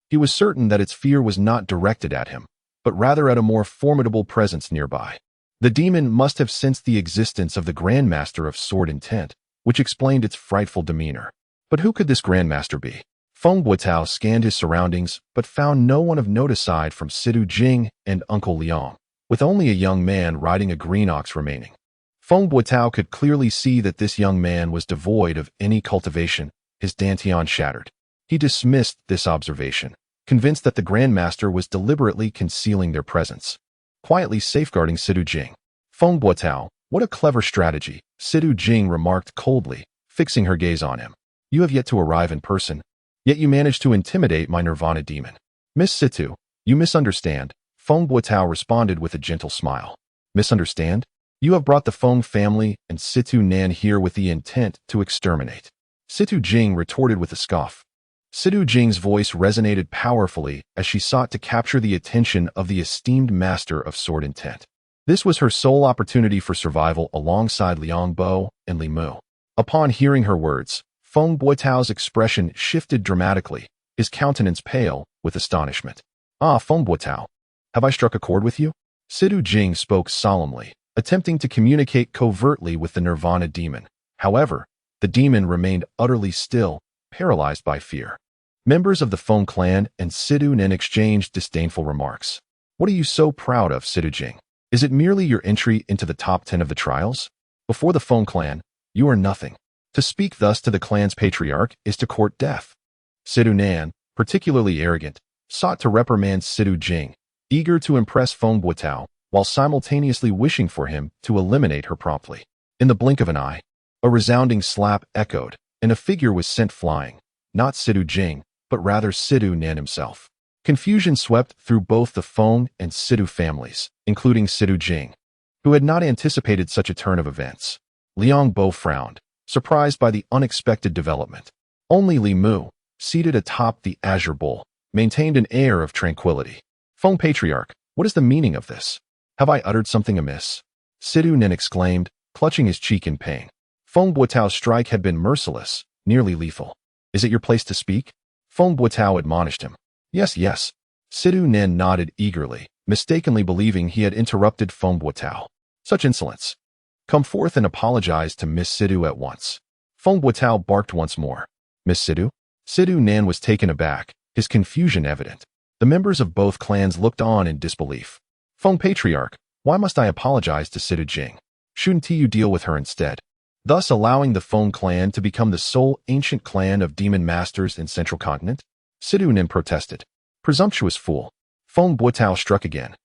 He was certain that its fear was not directed at him, but rather at a more formidable presence nearby. The demon must have sensed the existence of the Grandmaster of Sword Intent, which explained its frightful demeanor. But who could this Grandmaster be? Feng Buotao scanned his surroundings, but found no one of note aside from Situ Jing and Uncle Liang, with only a young man riding a green ox remaining. Feng Buotao could clearly see that this young man was devoid of any cultivation, his dantian shattered. He dismissed this observation, convinced that the Grandmaster was deliberately concealing their presence, quietly safeguarding Situ Jing. Feng Buotao, what a clever strategy, Situ Jing remarked coldly, fixing her gaze on him. You have yet to arrive in person, yet you managed to intimidate my Nirvana demon. Miss Situ, you misunderstand, Feng Buotao responded with a gentle smile. Misunderstand? You have brought the Feng family and Situ Nan here with the intent to exterminate. Situ Jing retorted with a scoff. Situ Jing's voice resonated powerfully as she sought to capture the attention of the esteemed master of sword intent. This was her sole opportunity for survival alongside Liang Bo and Li Mu. Upon hearing her words, Feng Buotao's expression shifted dramatically, his countenance pale with astonishment. Ah, Feng Buotao, have I struck a chord with you? Situ Jing spoke solemnly, attempting to communicate covertly with the Nirvana demon. However, the demon remained utterly still, paralyzed by fear. Members of the Feng clan and Situ Nan exchanged disdainful remarks. What are you so proud of, Situ Jing? Is it merely your entry into the top 10 of the trials? Before the Feng clan, you are nothing. To speak thus to the clan's patriarch is to court death. Situ Nan, particularly arrogant, sought to reprimand Situ Jing, eager to impress Feng Buotao, while simultaneously wishing for him to eliminate her promptly. In the blink of an eye, a resounding slap echoed, and a figure was sent flying, not Situ Jing, but rather Situ Nan himself. Confusion swept through both the Feng and Situ families, including Situ Jing, who had not anticipated such a turn of events. Liang Bo frowned, surprised by the unexpected development. Only Li Mu, seated atop the azure bowl, maintained an air of tranquility. Feng Patriarch, what is the meaning of this? Have I uttered something amiss? Situ Nin exclaimed, clutching his cheek in pain. Feng Buotao's strike had been merciless, nearly lethal. Is it your place to speak? Feng Buotao admonished him. Yes, yes. Situ Nin nodded eagerly, mistakenly believing he had interrupted Feng Buotao. Such insolence. Come forth and apologize to Miss Situ at once. Feng Buotao barked once more. Miss Situ? Situ Nin was taken aback, his confusion evident. The members of both clans looked on in disbelief. Feng Patriarch, why must I apologize to Situ Jing? Shouldn't you deal with her instead? Thus allowing the Feng clan to become the sole ancient clan of demon masters in Central Continent? Situ Nin protested. Presumptuous fool. Feng Buotao struck again,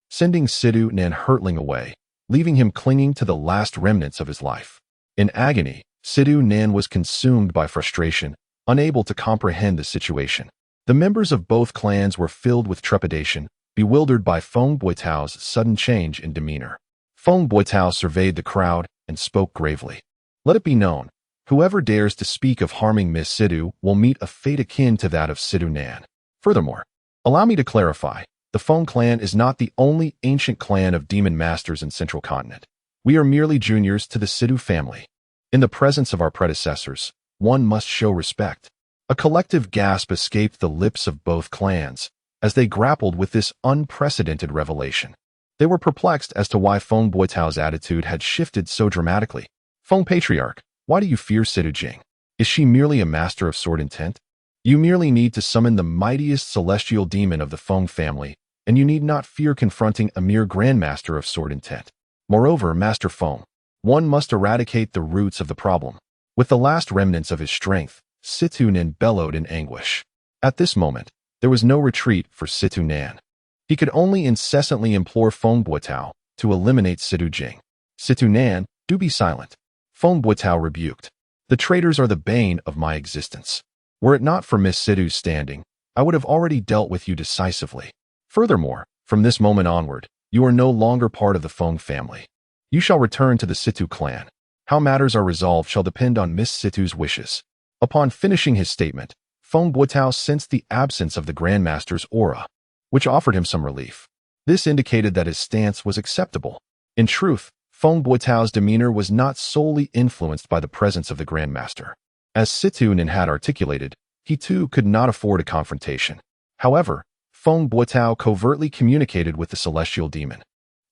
sending Situ Nin hurtling away, leaving him clinging to the last remnants of his life. In agony, Situ Nin was consumed by frustration, unable to comprehend the situation. The members of both clans were filled with trepidation, bewildered by Feng Buotao's sudden change in demeanor. Feng Buotao surveyed the crowd and spoke gravely. Let it be known, whoever dares to speak of harming Miss Situ will meet a fate akin to that of Situ Nan. Furthermore, allow me to clarify, the Feng clan is not the only ancient clan of demon masters in Central Continent. We are merely juniors to the Situ family. In the presence of our predecessors, one must show respect. A collective gasp escaped the lips of both clans as they grappled with this unprecedented revelation. They were perplexed as to why Feng Buotao's attitude had shifted so dramatically. Feng Patriarch, why do you fear Situ Jing? Is she merely a master of sword intent? You merely need to summon the mightiest celestial demon of the Feng family, and you need not fear confronting a mere grandmaster of sword intent. Moreover, Master Feng, one must eradicate the roots of the problem. With the last remnants of his strength, Situ Nin bellowed in anguish. At this moment, there was no retreat for Situ Nan. He could only incessantly implore Feng Buotao to eliminate Situ Jing. Situ Nan, do be silent. Feng Buotao rebuked. The traitors are the bane of my existence. Were it not for Miss Situ's standing, I would have already dealt with you decisively. Furthermore, from this moment onward, you are no longer part of the Feng family. You shall return to the Situ clan. How matters are resolved shall depend on Miss Situ's wishes. Upon finishing his statement, Feng Buotao sensed the absence of the Grandmaster's aura, which offered him some relief. This indicated that his stance was acceptable. In truth, Feng Buotao's demeanor was not solely influenced by the presence of the Grandmaster. As Situ Nin had articulated, he too could not afford a confrontation. However, Feng Buotao covertly communicated with the celestial demon,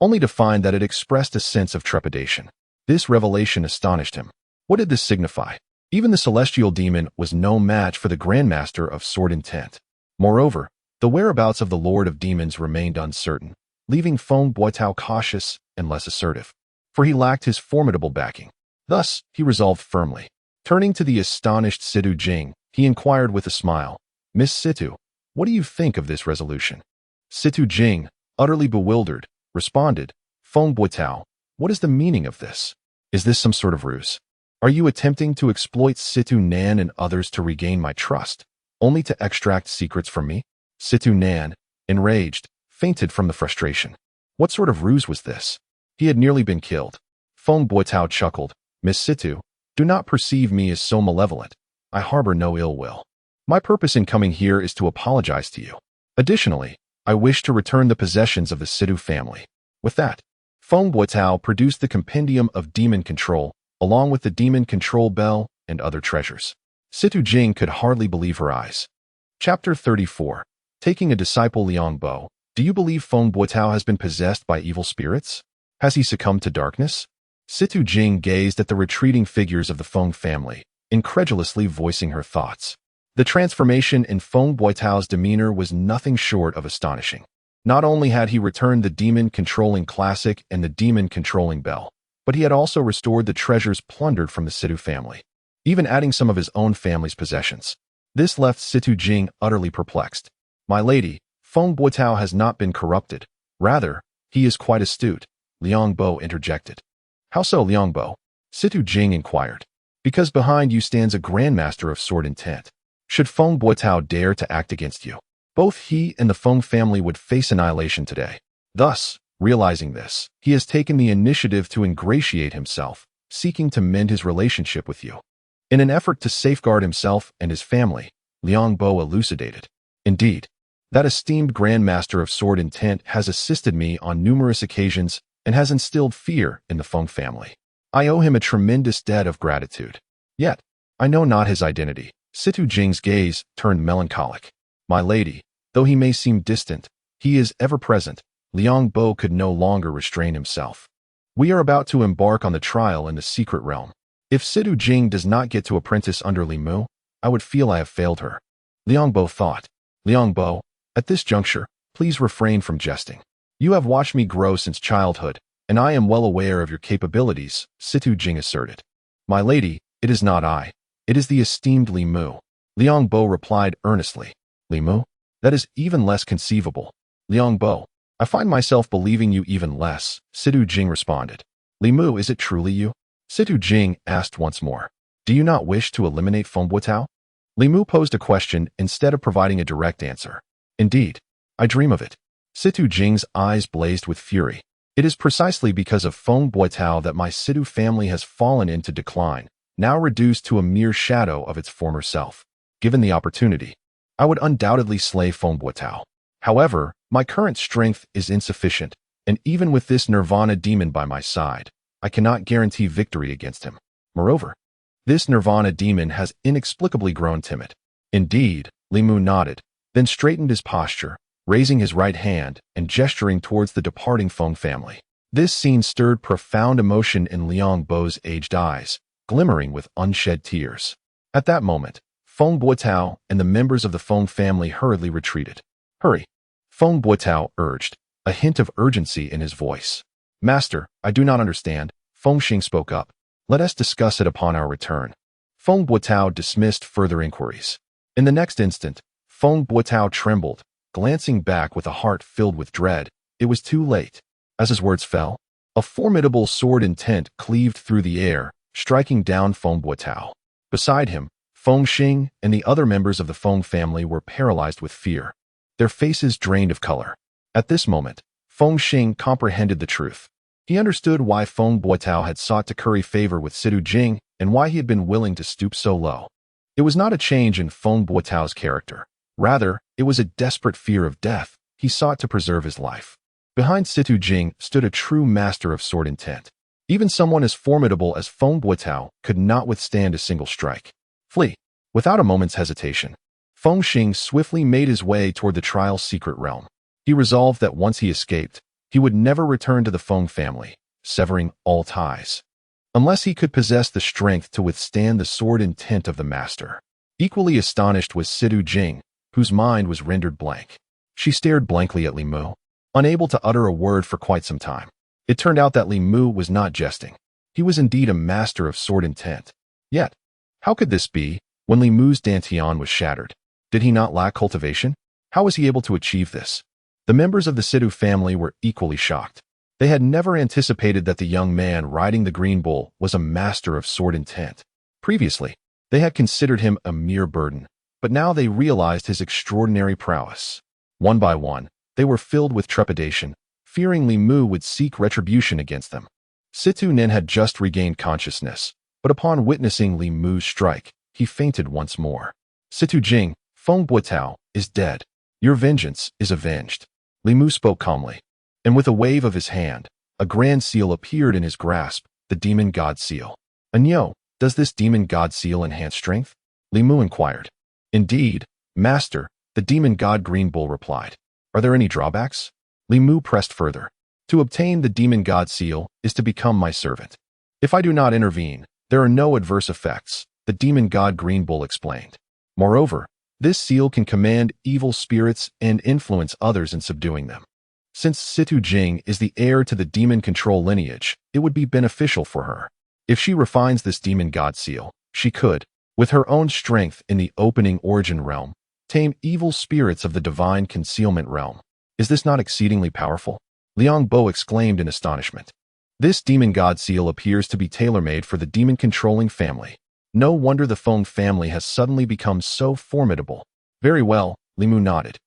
only to find that it expressed a sense of trepidation. This revelation astonished him. What did this signify? Even the celestial demon was no match for the Grandmaster of sword intent. Moreover, the whereabouts of the Lord of Demons remained uncertain, leaving Feng Buotao cautious and less assertive, for he lacked his formidable backing. Thus, he resolved firmly. Turning to the astonished Situ Jing, he inquired with a smile, Miss Situ, what do you think of this resolution? Situ Jing, utterly bewildered, responded, Feng Buotao, what is the meaning of this? Is this some sort of ruse? Are you attempting to exploit Situ Nan and others to regain my trust, only to extract secrets from me? Situ Nan, enraged, fainted from the frustration. What sort of ruse was this? He had nearly been killed. Feng Buotao chuckled, Miss Situ, do not perceive me as so malevolent. I harbor no ill will. My purpose in coming here is to apologize to you. Additionally, I wish to return the possessions of the Situ family. With that, Feng Buotao produced the compendium of demon control, along with the demon control bell and other treasures. Situ Jing could hardly believe her eyes. Chapter 34. Taking a disciple Liang Bo. Do you believe Feng Buotao has been possessed by evil spirits? Has he succumbed to darkness? Situ Jing gazed at the retreating figures of the Feng family, incredulously voicing her thoughts. The transformation in Feng Buotao's demeanor was nothing short of astonishing. Not only had he returned the demon-controlling classic and the demon-controlling bell, but he had also restored the treasures plundered from the Situ family, even adding some of his own family's possessions. This left Situ Jing utterly perplexed. My lady, Feng Buotao has not been corrupted. Rather, he is quite astute, Liang Bo interjected. How so, Liang Bo? Situ Jing inquired. Because behind you stands a grandmaster of sword intent. Should Feng Buotao dare to act against you, Both he and the Feng family would face annihilation today. Thus, realizing this, he has taken the initiative to ingratiate himself, seeking to mend his relationship with you. In an effort to safeguard himself and his family, Liang Bo elucidated. Indeed, that esteemed Grandmaster of Sword Intent has assisted me on numerous occasions and has instilled fear in the Feng family. I owe him a tremendous debt of gratitude. Yet, I know not his identity. Situ Jing's gaze turned melancholic. My lady, though he may seem distant, he is ever present. Liang Bo could no longer restrain himself. We are about to embark on the trial in the secret realm. If Situ Jing does not get to apprentice under Li Mu, I would feel I have failed her. Liang Bo thought. Liang Bo, at this juncture, please refrain from jesting. You have watched me grow since childhood, and I am well aware of your capabilities, Situ Jing asserted. My lady, it is not I. It is the esteemed Li Mu. Liang Bo replied earnestly. Li Mu? That is even less conceivable. Liang Bo, I find myself believing you even less, Situ Jing responded. Li Mu, is it truly you? Situ Jing asked once more. Do you not wish to eliminate Feng Buotao? Li Mu posed a question instead of providing a direct answer. Indeed, I dream of it. Situ Jing's eyes blazed with fury. It is precisely because of Feng Buotao that my Situ family has fallen into decline, now reduced to a mere shadow of its former self. Given the opportunity, I would undoubtedly slay Feng Buotao. However, my current strength is insufficient, and even with this Nirvana demon by my side, I cannot guarantee victory against him. Moreover, this Nirvana demon has inexplicably grown timid. Indeed, Li Mu nodded, then straightened his posture, raising his right hand and gesturing towards the departing Feng family. This scene stirred profound emotion in Liang Bo's aged eyes, glimmering with unshed tears. At that moment, Feng Buotao and the members of the Feng family hurriedly retreated. Hurry, Feng Buotao urged, a hint of urgency in his voice. Master, I do not understand, Feng Xing spoke up. Let us discuss it upon our return. Feng Buotao dismissed further inquiries. In the next instant, Feng Buotao trembled, glancing back with a heart filled with dread. It was too late. As his words fell, a formidable sword intent cleaved through the air, striking down Feng Buotao. Beside him, Feng Xing and the other members of the Feng family were paralyzed with fear. Their faces drained of color. At this moment, Feng Xing comprehended the truth. He understood why Feng Buotao had sought to curry favor with Situ Jing and why he had been willing to stoop so low. It was not a change in Feng Buotao's character. Rather, it was a desperate fear of death. He sought to preserve his life. Behind Situ Jing stood a true master of sword intent. Even someone as formidable as Feng Buotao could not withstand a single strike. Flee. Without a moment's hesitation, Feng Xing swiftly made his way toward the trial's secret realm. He resolved that once he escaped, he would never return to the Feng family, severing all ties, unless he could possess the strength to withstand the sword intent of the master. Equally astonished was Situ Jing, whose mind was rendered blank. She stared blankly at Li Mu, unable to utter a word for quite some time. It turned out that Li Mu was not jesting. He was indeed a master of sword intent. Yet, how could this be, when Li Mu's dantian was shattered? Did he not lack cultivation? How was he able to achieve this? The members of the Situ family were equally shocked. They had never anticipated that the young man riding the green bull was a master of sword intent. Previously, they had considered him a mere burden, but now they realized his extraordinary prowess. One by one, they were filled with trepidation, fearing Li Mu would seek retribution against them. Situ Nin had just regained consciousness, but upon witnessing Li Mu's strike, he fainted once more. Situ Jing, Feng Buotao, is dead. Your vengeance is avenged. Li Mu spoke calmly, and with a wave of his hand, a grand seal appeared in his grasp, the demon god seal. Anyo, does this demon god seal enhance strength? Li Mu inquired. Indeed, master, the demon god green bull replied. Are there any drawbacks? Li Mu pressed further. To obtain the demon god seal is to become my servant. If I do not intervene, there are no adverse effects, the demon god green bull explained. Moreover, this seal can command evil spirits and influence others in subduing them. Since Situ Jing is the heir to the demon control lineage, it would be beneficial for her. If she refines this demon god seal, she could, with her own strength in the opening origin realm, tame evil spirits of the divine concealment realm. Is this not exceedingly powerful? Liang Bo exclaimed in astonishment. This demon god seal appears to be tailor-made for the demon-controlling family. No wonder the Feng family has suddenly become so formidable. Very well, Li Mu nodded.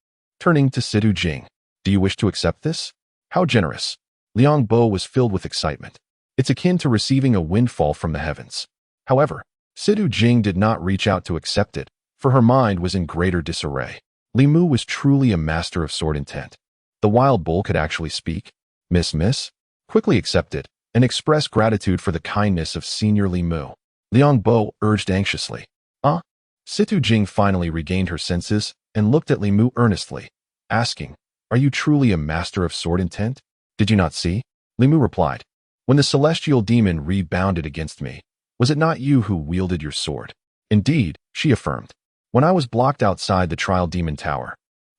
Turning to Sidu Jing, do you wish to accept this? How generous. Liang Bo was filled with excitement. It's akin to receiving a windfall from the heavens. However, Sidu Jing did not reach out to accept it, for her mind was in greater disarray. Li Mu was truly a master of sword intent. The wild bull could actually speak. Miss, quickly accept it and express gratitude for the kindness of Senior Li Mu. Liang Bo urged anxiously. Situ Jing finally regained her senses and looked at Li Mu earnestly, asking, are you truly a master of sword intent? Did you not see? Li Mu replied, when the celestial demon rebounded against me, was it not you who wielded your sword? Indeed, she affirmed. When I was blocked outside the trial demon tower,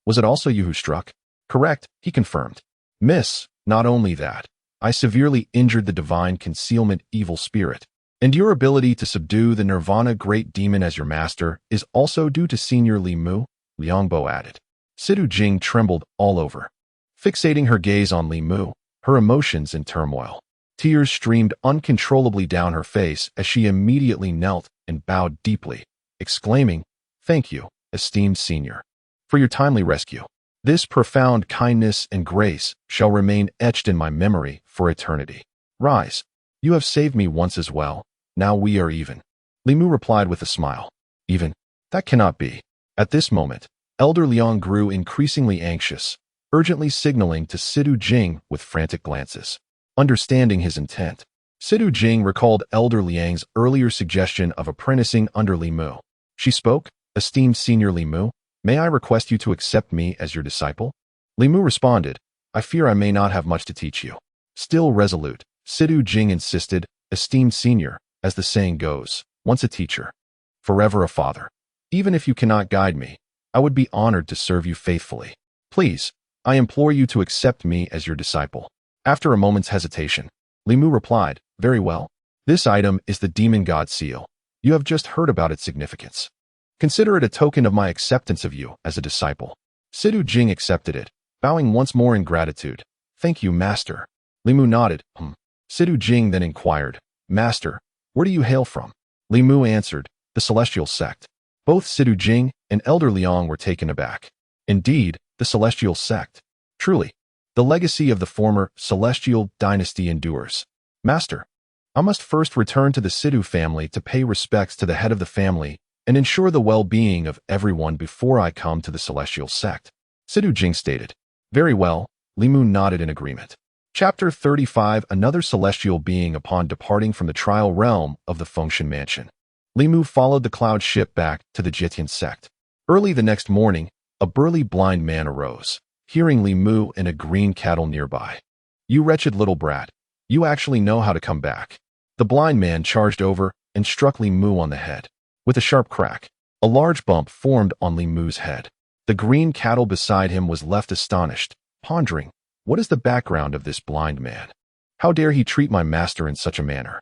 was it also you who struck? Correct, he confirmed. Miss, not only that, I severely injured the divine concealment evil spirit, and your ability to subdue the Nirvana great demon as your master is also due to Senior Li Mu, Liang Bo added. Sidu Jing trembled all over, fixating her gaze on Li Mu, her emotions in turmoil. Tears streamed uncontrollably down her face as she immediately knelt and bowed deeply, exclaiming, thank you, esteemed senior, for your timely rescue. This profound kindness and grace shall remain etched in my memory for eternity. Rise. You have saved me once as well. Now we are even. Li Mu replied with a smile. Even? That cannot be. At this moment, Elder Liang grew increasingly anxious, urgently signaling to Sidu Jing with frantic glances. Understanding his intent, Sidu Jing recalled Elder Liang's earlier suggestion of apprenticing under Li Mu. She spoke, esteemed Senior Li Mu, may I request you to accept me as your disciple? Li Mu responded, I fear I may not have much to teach you. Still resolute, Sidu Jing insisted, esteemed senior, as the saying goes, once a teacher, forever a father. Even if you cannot guide me, I would be honored to serve you faithfully. Please, I implore you to accept me as your disciple. After a moment's hesitation, Li Mu replied, very well. This item is the demon god seal. You have just heard about its significance. Consider it a token of my acceptance of you as a disciple. Sidu Jing accepted it, bowing once more in gratitude. Thank you, master. Li Mu nodded. Sidu Jing then inquired, Master, where do you hail from? Li Mu answered, the celestial sect. Both Sidu Jing and Elder Liang were taken aback. Indeed, the celestial sect. Truly, the legacy of the former celestial dynasty endures. Master, I must first return to the Sidu family to pay respects to the head of the family and ensure the well-being of everyone before I come to the celestial sect. Sidu Jing stated. Very well, Li Mu nodded in agreement. Chapter 35 Another celestial being upon departing from the trial realm of the Fengshan mansion. Li Mu followed the cloud ship back to the Jitian sect. Early the next morning, a burly blind man arose, hearing Li Mu and a green cattle nearby. You wretched little brat, you actually know how to come back. The blind man charged over and struck Li Mu on the head. With a sharp crack, a large bump formed on Li Mu's head. The green cattle beside him was left astonished, pondering, what is the background of this blind man? How dare he treat my master in such a manner?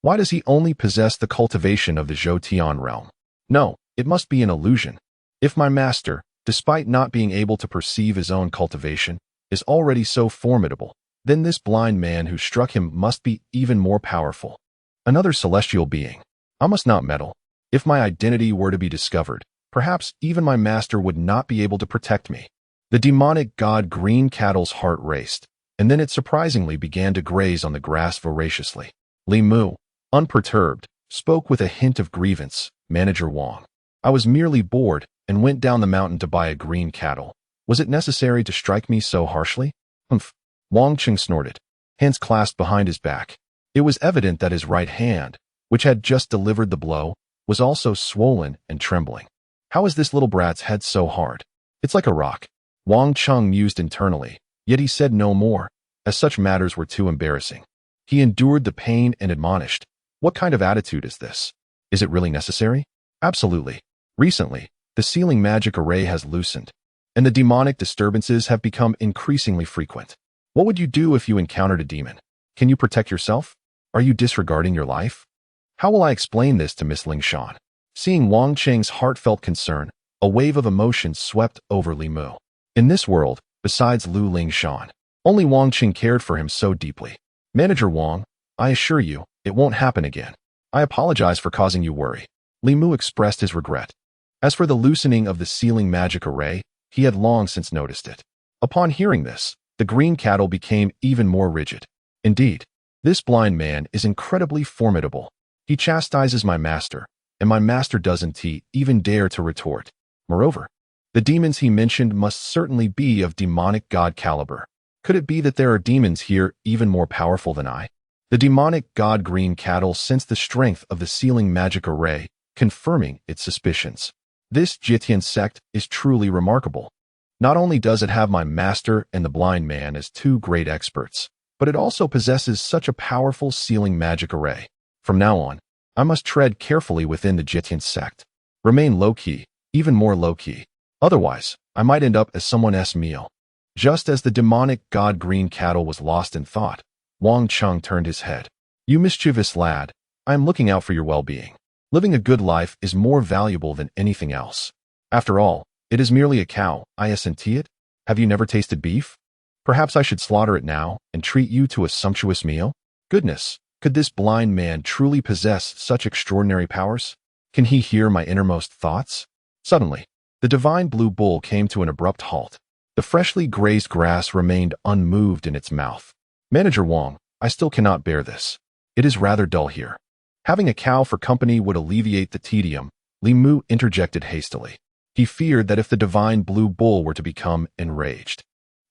Why does he only possess the cultivation of the Zhou realm? No, it must be an illusion. If my master, despite not being able to perceive his own cultivation, is already so formidable, then this blind man who struck him must be even more powerful. Another celestial being. I must not meddle. If my identity were to be discovered, perhaps even my master would not be able to protect me. The demonic god Green Cattle's heart raced, and then it surprisingly began to graze on the grass voraciously. Li Mu, unperturbed, spoke with a hint of grievance. Manager Wang, I was merely bored and went down the mountain to buy a green cattle. Was it necessary to strike me so harshly? Humph. Wang Qing snorted, hands clasped behind his back. It was evident that his right hand, which had just delivered the blow, was also swollen and trembling. How is this little brat's head so hard? It's like a rock. Wang Chung mused internally, yet he said no more, as such matters were too embarrassing. He endured the pain and admonished, what kind of attitude is this? Is it really necessary? Absolutely. Recently, the sealing magic array has loosened, and the demonic disturbances have become increasingly frequent. What would you do if you encountered a demon? Can you protect yourself? Are you disregarding your life? How will I explain this to Miss Ling Shan? Seeing Wang Cheng's heartfelt concern, a wave of emotion swept over Li Mu. In this world, besides Lu Ling Shan, only Wang Cheng cared for him so deeply. Manager Wang, I assure you, it won't happen again. I apologize for causing you worry. Li Mu expressed his regret. As for the loosening of the sealing magic array, He had long since noticed it. Upon hearing this, the green cattle became even more rigid. Indeed, this blind man is incredibly formidable. He chastises my master, and my master doesn't even dare to retort. Moreover, the demons he mentioned must certainly be of demonic god caliber. Could it be that there are demons here even more powerful than I? The demonic god green cattle sensed the strength of the sealing magic array, confirming its suspicions. This Jitian sect is truly remarkable. Not only does it have my master and the blind man as two great experts, but it also possesses such a powerful sealing magic array. From now on, I must tread carefully within the Jitian sect. Remain low-key, even more low-key. Otherwise, I might end up as someone's meal. Just as the demonic god green cattle was lost in thought, Wang Chung turned his head. You mischievous lad, I am looking out for your well-being. Living a good life is more valuable than anything else. After all, it is merely a cow, isn't it? Have you never tasted beef? Perhaps I should slaughter it now and treat you to a sumptuous meal? Goodness, could this blind man truly possess such extraordinary powers? Can he hear my innermost thoughts? Suddenly, the divine blue bull came to an abrupt halt. The freshly grazed grass remained unmoved in its mouth. Manager Wang, I still cannot bear this. It is rather dull here. Having a cow for company would alleviate the tedium, Li Mu interjected hastily. He feared that if the divine blue bull were to become enraged,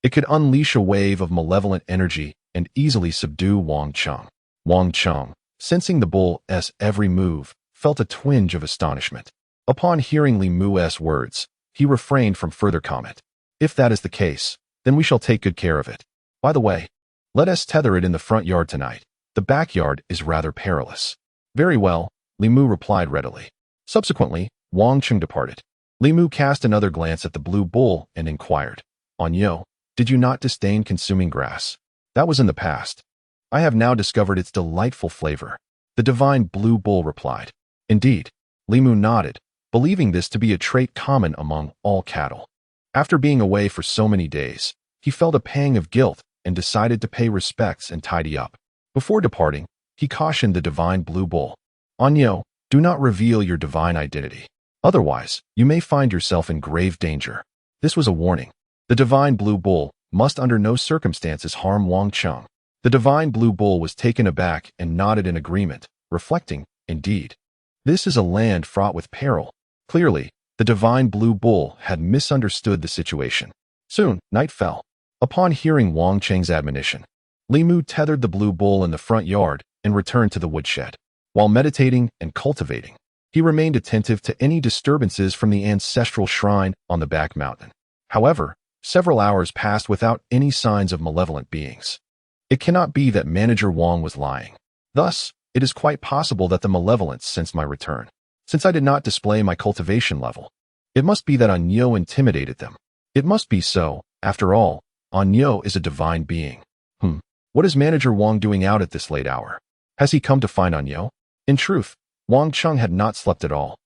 it could unleash a wave of malevolent energy and easily subdue Wang Chung. Wang Chung, sensing the bull's every move, felt a twinge of astonishment. Upon hearing Li Mu's words, he refrained from further comment. If that is the case, then we shall take good care of it. By the way, let us tether it in the front yard tonight. The backyard is rather perilous. Very well, Li Mu replied readily. Subsequently, Wang Chung departed. Li Mu cast another glance at the blue bull and inquired, Anyo, did you not disdain consuming grass? That was in the past. I have now discovered its delightful flavor. The divine blue bull replied. Indeed, Li Mu nodded, believing this to be a trait common among all cattle. After being away for so many days, he felt a pang of guilt and decided to pay respects and tidy up. Before departing, he cautioned the divine blue bull. Anyo, do not reveal your divine identity. Otherwise, you may find yourself in grave danger. This was a warning. The divine blue bull must under no circumstances harm Wang Chung. The divine blue bull was taken aback and nodded in agreement, reflecting, indeed, this is a land fraught with peril. Clearly, the divine blue bull had misunderstood the situation. Soon, night fell. Upon hearing Wang Cheng's admonition, Li Mu tethered the blue bull in the front yard and returned to the woodshed. While meditating and cultivating, he remained attentive to any disturbances from the ancestral shrine on the back mountain. However, several hours passed without any signs of malevolent beings. It cannot be that Manager Wang was lying. Thus, it is quite possible that the malevolence sensed my return. Since I did not display my cultivation level, it must be that Anyo intimidated them. It must be so. After all, Anyo is a divine being. What is Manager Wang doing out at this late hour? Has he come to find Anyo? In truth, Wang Chung had not slept at all.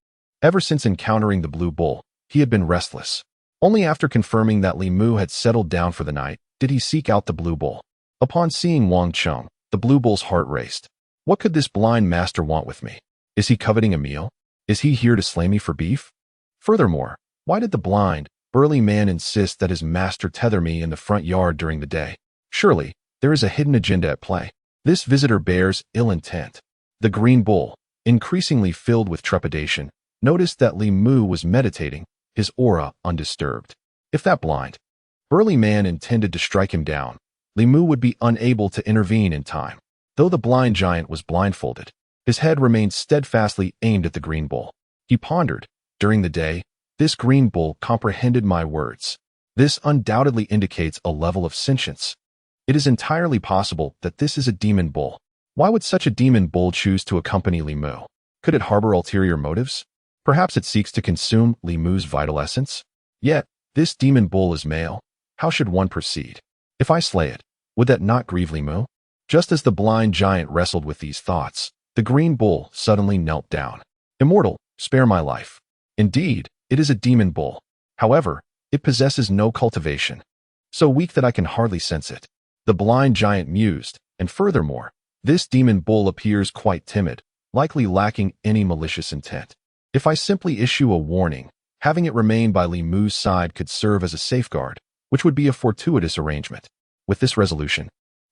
Ever since encountering the blue bull, he had been restless. Only after confirming that Li Mu had settled down for the night did he seek out the blue bull. Upon seeing Wang Chung, the blue bull's heart raced. What could this blind master want with me? Is he coveting a meal? Is he here to slay me for beef? Furthermore, why did the blind, burly man insist that his master tether me in the front yard during the day? Surely, there is a hidden agenda at play. This visitor bears ill intent. The green bull, increasingly filled with trepidation, noticed that Li Mu was meditating, his aura undisturbed. If that blind, burly man intended to strike him down, Li Mu would be unable to intervene in time. Though the blind giant was blindfolded, his head remained steadfastly aimed at the green bull. He pondered, during the day, this green bull comprehended my words. This undoubtedly indicates a level of sentience. It is entirely possible that this is a demon bull. Why would such a demon bull choose to accompany Li Mu? Could it harbor ulterior motives? Perhaps it seeks to consume Li Mu's vital essence? Yet, this demon bull is male. How should one proceed? If I slay it, would that not grieve Li Mu? Just as the blind giant wrestled with these thoughts, the green bull suddenly knelt down. Immortal, spare my life. Indeed, it is a demon bull. However, it possesses no cultivation. So weak that I can hardly sense it. The blind giant mused, and furthermore, this demon bull appears quite timid, likely lacking any malicious intent. If I simply issue a warning, Having it remain by Li Mu's side could serve as a safeguard, which would be a fortuitous arrangement. With this resolution,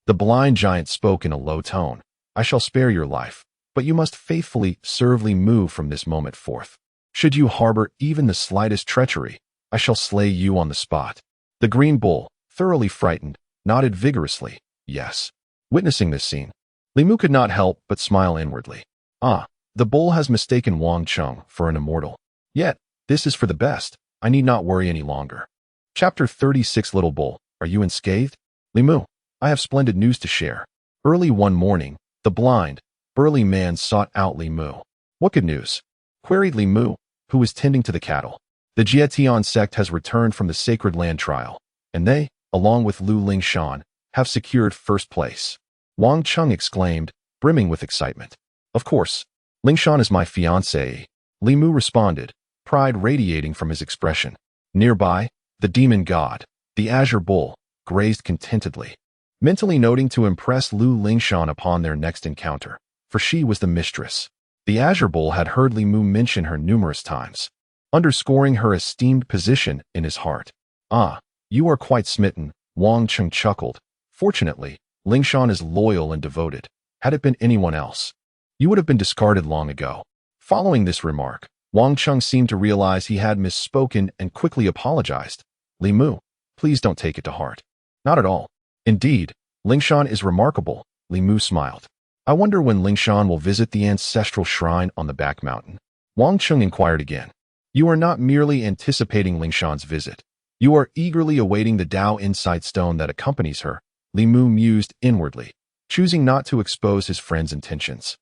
the blind giant spoke in a low tone. I shall spare your life, but you must faithfully serve Li Mu from this moment forth. Should you harbor even the slightest treachery, I shall slay you on the spot. The green bull, thoroughly frightened, nodded vigorously, yes. Witnessing this scene, Li Mu could not help but smile inwardly. Ah, the bull has mistaken Wang Chung for an immortal. Yet, this is for the best. I need not worry any longer. Chapter 36. Little Bull, are you unscathed? Li Mu, I have splendid news to share. Early one morning, the blind, burly man sought out Li Mu. What good news? Queried Li Mu, who was tending to the cattle. The Jietian sect has returned from the Sacred Land trial, and they, along with Lu Lingshan, have secured first place. Wang Chung exclaimed, brimming with excitement. Of course, Lingshan is my fiancée. Li Mu responded, pride radiating from his expression. Nearby, the demon god, the azure bull, grazed contentedly, mentally noting to impress Lu Lingshan upon their next encounter, for she was the mistress. The azure bull had heard Li Mu mention her numerous times, underscoring her esteemed position in his heart. Ah, you are quite smitten, Wang Chung chuckled. Fortunately, Lingshan is loyal and devoted. Had it been anyone else, you would have been discarded long ago. Following this remark, Wang Chung seemed to realize he had misspoken and quickly apologized. Li Mu, please don't take it to heart. Not at all. Indeed, Lingshan is remarkable, Li Mu smiled. I wonder when Lingshan will visit the ancestral shrine on the back mountain. Wang Chung inquired again. You are not merely anticipating Lingshan's visit. You are eagerly awaiting the Dao Insight Stone that accompanies her, Li Mu mused inwardly, choosing not to expose his friend's intentions.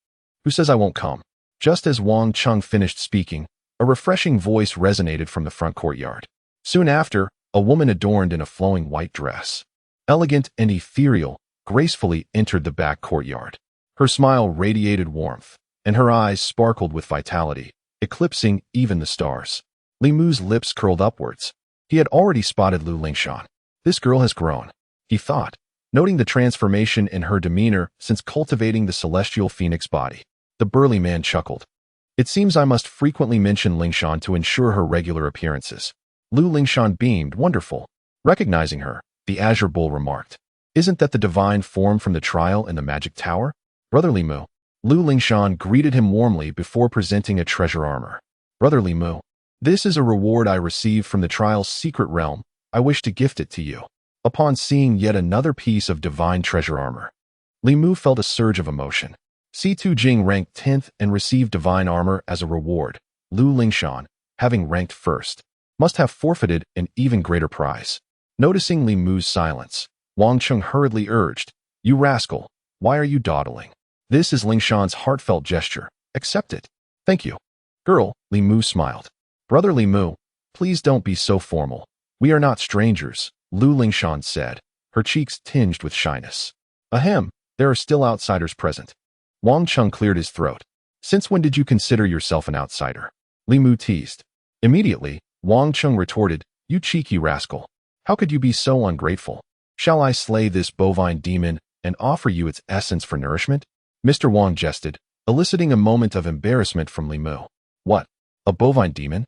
Who says I won't come? Just as Wang Chung finished speaking, a refreshing voice resonated from the front courtyard. Soon after, a woman adorned in a flowing white dress, elegant and ethereal, gracefully entered the back courtyard. Her smile radiated warmth, and her eyes sparkled with vitality, eclipsing even the stars. Li Mu's lips curled upwards. He had already spotted Lu Lingshan. This girl has grown, he thought, noting the transformation in her demeanor since cultivating the celestial phoenix body. The burly man chuckled. It seems I must frequently mention Lingshan to ensure her regular appearances. Lu Lingshan beamed, wonderful. Recognizing her, the azure bull remarked. Isn't that the divine form from the trial in the magic tower? Brother Li Mu. Lu Lingshan greeted him warmly before presenting a treasure armor. Brother Li Mu, this is a reward I received from the trial's secret realm. I wish to gift it to you. Upon seeing yet another piece of divine treasure armor, Li Mu felt a surge of emotion. C2 Jing ranked 10th and received divine armor as a reward. Lu Lingshan, having ranked first, must have forfeited an even greater prize. Noticing Li Mu's silence, Wang Chung hurriedly urged, You rascal, why are you dawdling? This is Lingshan's heartfelt gesture. Accept it. Thank you. Girl, Li Mu smiled. Brother Li Mu, please don't be so formal. We are not strangers, Lu Lingshan said, her cheeks tinged with shyness. Ahem, there are still outsiders present. Wang Chung cleared his throat. Since when did you consider yourself an outsider? Li Mu teased. Immediately, Wang Chung retorted, You cheeky rascal. How could you be so ungrateful? Shall I slay this bovine demon and offer you its essence for nourishment? Mr. Wang jested, eliciting a moment of embarrassment from Li Mu. What? A bovine demon?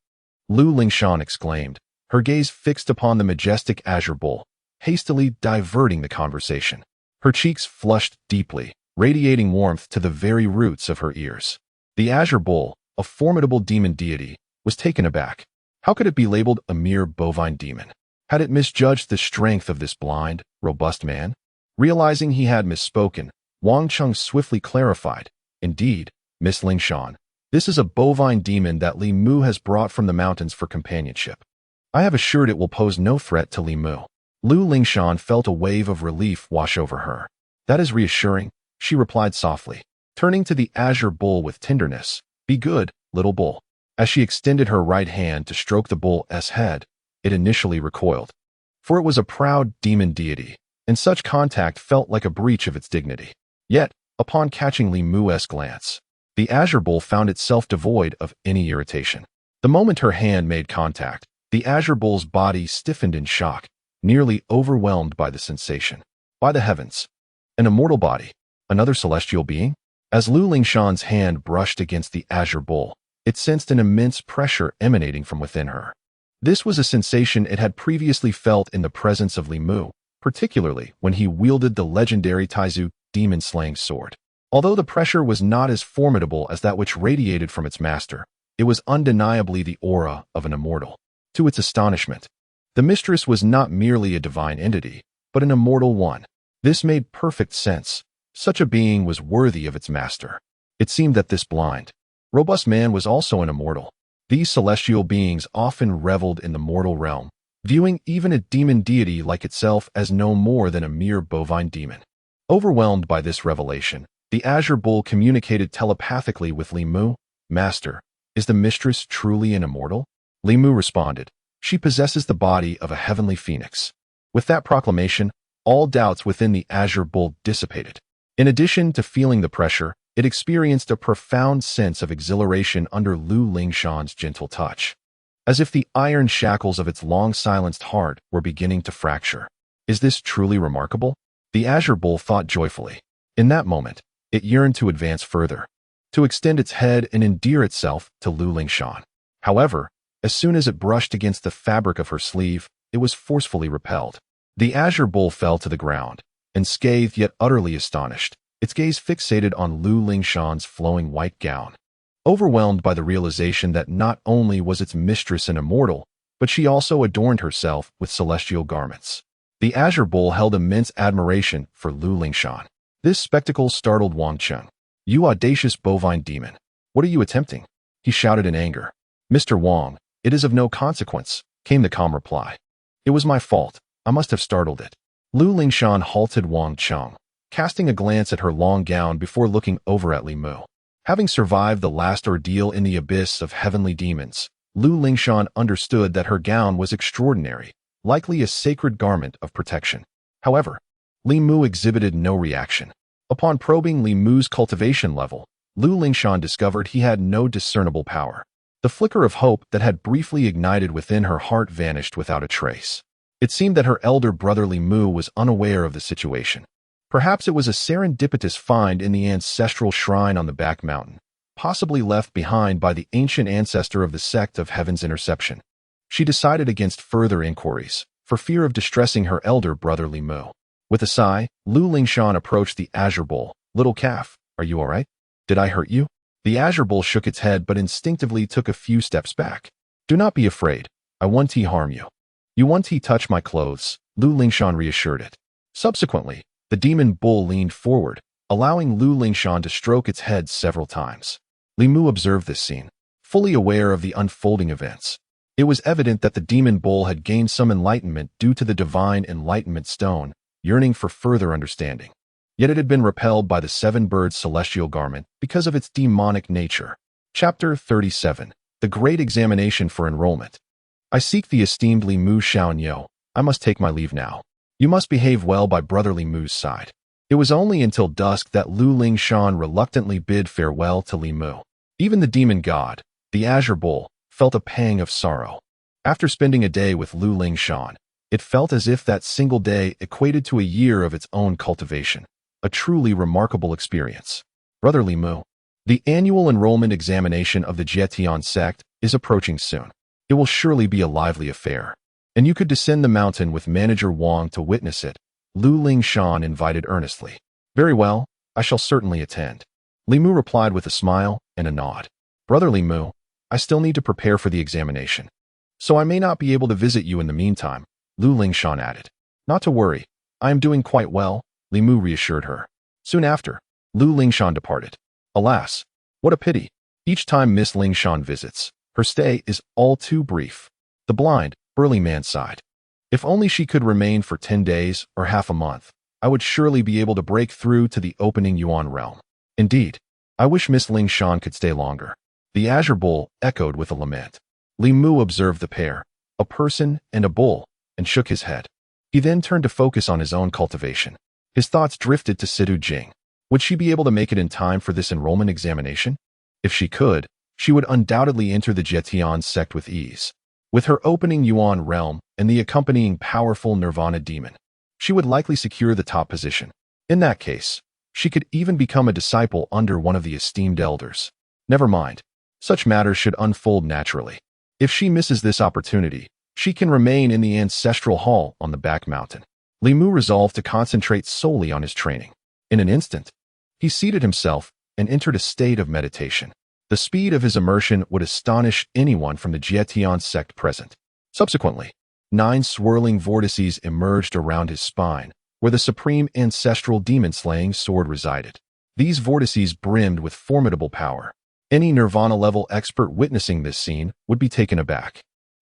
Lu Lingshan exclaimed, her gaze fixed upon the majestic azure bull, hastily diverting the conversation. Her cheeks flushed deeply, radiating warmth to the very roots of her ears. The azure bull, a formidable demon deity, was taken aback. How could it be labeled a mere bovine demon? Had it misjudged the strength of this blind, robust man? Realizing he had misspoken, Wang Chung swiftly clarified, Indeed, Miss Lingshan, this is a bovine demon that Li Mu has brought from the mountains for companionship. I have assured it will pose no threat to Li Mu. Lu Lingshan felt a wave of relief wash over her. That is reassuring, she replied softly, turning to the azure bull with tenderness. Be good, little bull. As she extended her right hand to stroke the bull's head, it initially recoiled. For it was a proud demon deity, and such contact felt like a breach of its dignity. Yet, upon catching Li Mu's glance, the azure bull found itself devoid of any irritation. The moment her hand made contact, the azure bull's body stiffened in shock, nearly overwhelmed by the sensation. By the heavens! An immortal body, another celestial being? As Lu Lingshan's hand brushed against the azure bull, it sensed an immense pressure emanating from within her. This was a sensation it had previously felt in the presence of Li Mu, particularly when he wielded the legendary Taizu demon-slaying sword. Although the pressure was not as formidable as that which radiated from its master, it was undeniably the aura of an immortal. To its astonishment, the mistress was not merely a divine entity, but an immortal one. This made perfect sense. Such a being was worthy of its master. It seemed that this blind, robust man was also an immortal. These celestial beings often reveled in the mortal realm, viewing even a demon deity like itself as no more than a mere bovine demon. Overwhelmed by this revelation, the Azure Bull communicated telepathically with Li Mu. "Master, is the mistress truly an immortal?" Li Mu responded, "She possesses the body of a heavenly phoenix." With that proclamation, all doubts within the Azure Bull dissipated. In addition to feeling the pressure, it experienced a profound sense of exhilaration under Lu Lingshan's gentle touch, as if the iron shackles of its long-silenced heart were beginning to fracture. "Is this truly remarkable?" the Azure Bull thought joyfully. In that moment, it yearned to advance further, to extend its head and endear itself to Lu Lingshan. However, as soon as it brushed against the fabric of her sleeve, it was forcefully repelled. The Azure Bull fell to the ground, unscathed yet utterly astonished, its gaze fixated on Lu Lingshan's flowing white gown. Overwhelmed by the realization that not only was its mistress an immortal, but she also adorned herself with celestial garments, the Azure Bull held immense admiration for Lu Lingshan. This spectacle startled Wang Cheng. "You audacious bovine demon! What are you attempting?" he shouted in anger. "Mr. Wang, it is of no consequence," came the calm reply. "It was my fault. I must have startled it." Lu Lingshan halted Wang Cheng, casting a glance at her long gown before looking over at Li Mu. Having survived the last ordeal in the abyss of heavenly demons, Lu Lingshan understood that her gown was extraordinary, likely a sacred garment of protection. However, Li Mu exhibited no reaction. Upon probing Li Mu's cultivation level, Lu Lingshan discovered he had no discernible power. The flicker of hope that had briefly ignited within her heart vanished without a trace. It seemed that her elder brother Li Mu was unaware of the situation. Perhaps it was a serendipitous find in the ancestral shrine on the back mountain, possibly left behind by the ancient ancestor of the sect of Heaven's Interception. She decided against further inquiries, for fear of distressing her elder brother Li Mu. With a sigh, Lu Lingshan approached the Azure Bull. "Little calf, are you all right? Did I hurt you?" The Azure Bull shook its head but instinctively took a few steps back. "Do not be afraid. I won't harm you." "You won't touch my clothes," Lu Lingshan reassured it. Subsequently, the demon bull leaned forward, allowing Lu Lingshan to stroke its head several times. Li Mu observed this scene, fully aware of the unfolding events. It was evident that the demon bull had gained some enlightenment due to the divine enlightenment stone, yearning for further understanding. Yet it had been repelled by the seven-bird celestial garment because of its demonic nature. Chapter 37. The Great Examination for Enrollment. "I seek the esteemed Li Mu Xiaoyo. I must take my leave now. You must behave well by brother Li Mu's side." It was only until dusk that Lu Lingshan reluctantly bid farewell to Li Mu. Even the demon god, the Azure Bull, felt a pang of sorrow. After spending a day with Lu Lingshan, it felt as if that single day equated to a year of its own cultivation. A truly remarkable experience. "Brother Li Mu, the annual enrollment examination of the Jietian sect is approaching soon. It will surely be a lively affair, and you could descend the mountain with Manager Wang to witness it," Lu Lingshan invited earnestly. "Very well, I shall certainly attend." Li Mu replied with a smile and a nod. "Brother Li Mu, I still need to prepare for the examination, so I may not be able to visit you in the meantime," Lu Lingshan added. "Not to worry, I am doing quite well," Li Mu reassured her. Soon after, Lu Lingshan departed. Alas, what a pity. Each time Miss Lingshan visits, her stay is all too brief. The blind, burly man sighed. "If only she could remain for 10 days or half a month, I would surely be able to break through to the opening Yuan realm. Indeed, I wish Miss Lingshan could stay longer." The Azure Bull echoed with a lament. Li Mu observed the pair, a person and a bull, and shook his head. He then turned to focus on his own cultivation. His thoughts drifted to Sidu Jing. Would she be able to make it in time for this enrollment examination? If she could, she would undoubtedly enter the Jietian sect with ease. With her opening Yuan realm and the accompanying powerful Nirvana demon, she would likely secure the top position. In that case, she could even become a disciple under one of the esteemed elders. Never mind. Such matters should unfold naturally. If she misses this opportunity, she can remain in the ancestral hall on the back mountain. Li Mu resolved to concentrate solely on his training. In an instant, he seated himself and entered a state of meditation. The speed of his immersion would astonish anyone from the Jietian sect present. Subsequently, 9 swirling vortices emerged around his spine, where the supreme ancestral demon-slaying sword resided. These vortices brimmed with formidable power. Any Nirvana-level expert witnessing this scene would be taken aback.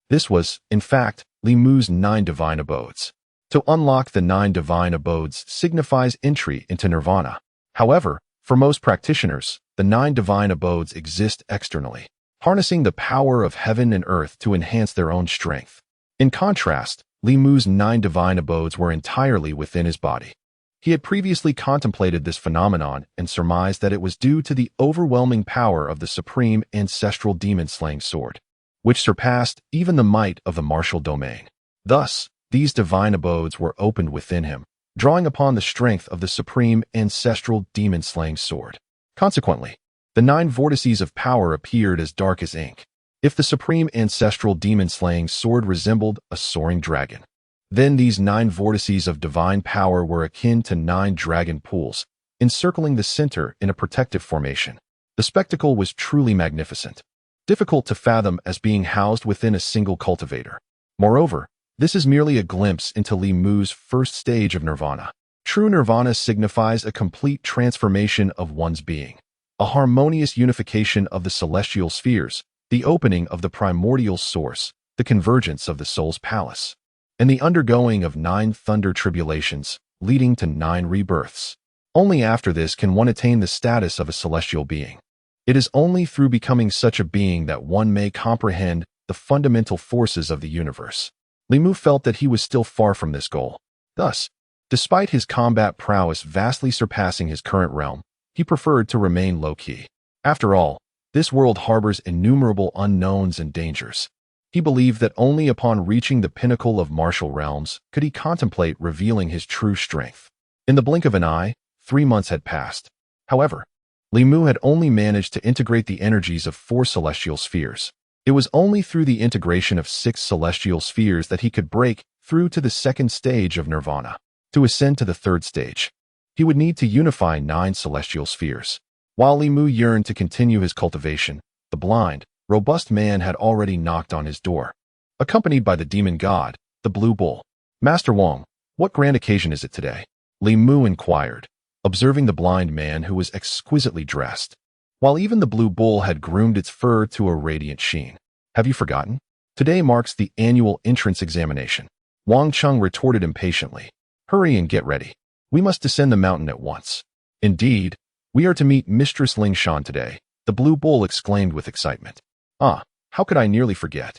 This was, in fact, Li Mu's 9 divine abodes. To unlock the 9 divine abodes signifies entry into Nirvana. However, for most practitioners, the 9 divine abodes exist externally, harnessing the power of heaven and earth to enhance their own strength. In contrast, Li Mu's 9 divine abodes were entirely within his body. He had previously contemplated this phenomenon and surmised that it was due to the overwhelming power of the supreme ancestral demon-slaying sword, which surpassed even the might of the martial domain. Thus, these divine abodes were opened within him, drawing upon the strength of the supreme ancestral demon-slaying sword. Consequently, the 9 vortices of power appeared as dark as ink. If the supreme ancestral demon-slaying sword resembled a soaring dragon, then these 9 vortices of divine power were akin to 9 dragon pools, encircling the center in a protective formation. The spectacle was truly magnificent, difficult to fathom as being housed within a single cultivator. Moreover, this is merely a glimpse into Li Mu's first stage of nirvana. True nirvana signifies a complete transformation of one's being, a harmonious unification of the celestial spheres, the opening of the primordial source, the convergence of the soul's palace, and the undergoing of 9 thunder tribulations, leading to 9 rebirths. Only after this can one attain the status of a celestial being. It is only through becoming such a being that one may comprehend the fundamental forces of the universe. Li Mu felt that he was still far from this goal. Thus, despite his combat prowess vastly surpassing his current realm, he preferred to remain low-key. After all, this world harbors innumerable unknowns and dangers. He believed that only upon reaching the pinnacle of martial realms could he contemplate revealing his true strength. In the blink of an eye, 3 months had passed. However, Li Mu had only managed to integrate the energies of 4 celestial spheres. It was only through the integration of 6 celestial spheres that he could break through to the second stage of nirvana. To ascend to the third stage, he would need to unify 9 celestial spheres. While Li Mu yearned to continue his cultivation, the blind, robust man had already knocked on his door. Accompanied by the demon god, the Blue Bull. "Master Wang, what grand occasion is it today?" Li Mu inquired, observing the blind man who was exquisitely dressed, while even the Blue Bull had groomed its fur to a radiant sheen. "Have you forgotten? Today marks the annual entrance examination." Wang Chung retorted impatiently. "Hurry and get ready. We must descend the mountain at once." "Indeed, we are to meet Mistress Ling Shan today," the Blue Bull exclaimed with excitement. "Ah, how could I nearly forget?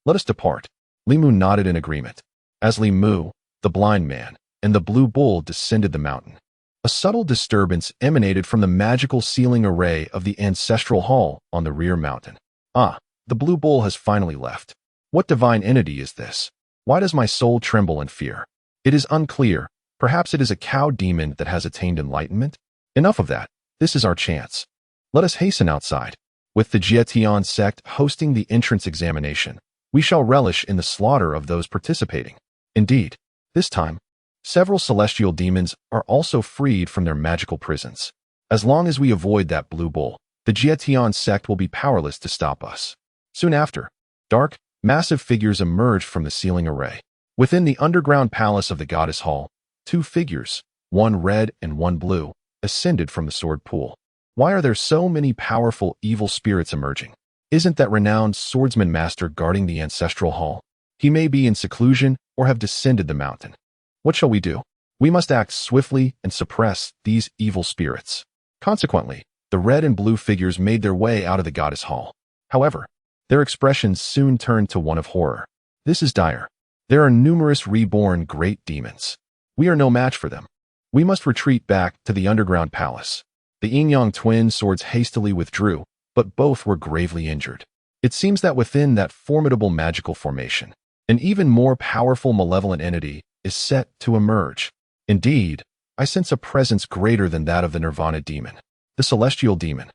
Let us depart." Li Mu nodded in agreement. As Li Mu, the blind man, and the Blue Bull descended the mountain, a subtle disturbance emanated from the magical ceiling array of the ancestral hall on the rear mountain. "Ah, the Blue Bull has finally left. What divine entity is this? Why does my soul tremble in fear? It is unclear. Perhaps it is a cow demon that has attained enlightenment? Enough of that. This is our chance. Let us hasten outside. With the Jietian sect hosting the entrance examination, we shall relish in the slaughter of those participating. Indeed, this time, several celestial demons are also freed from their magical prisons. As long as we avoid that Blue Bull, the Jietian sect will be powerless to stop us." Soon after, dark, massive figures emerged from the ceiling array. Within the underground palace of the Goddess Hall, 2 figures, one red and one blue, ascended from the sword pool. Why are there so many powerful evil spirits emerging? Isn't that renowned swordsman master guarding the ancestral hall? He may be in seclusion or have descended the mountain. What shall we do? We must act swiftly and suppress these evil spirits. Consequently, the red and blue figures made their way out of the Goddess Hall. However, their expressions soon turned to one of horror. "This is dire. There are numerous reborn great demons. We are no match for them. We must retreat back to the underground palace." The yin-yang twin swords hastily withdrew, but both were gravely injured. It seems that within that formidable magical formation, an even more powerful malevolent entity is set to emerge. Indeed, I sense a presence greater than that of the Nirvana demon, the celestial demon.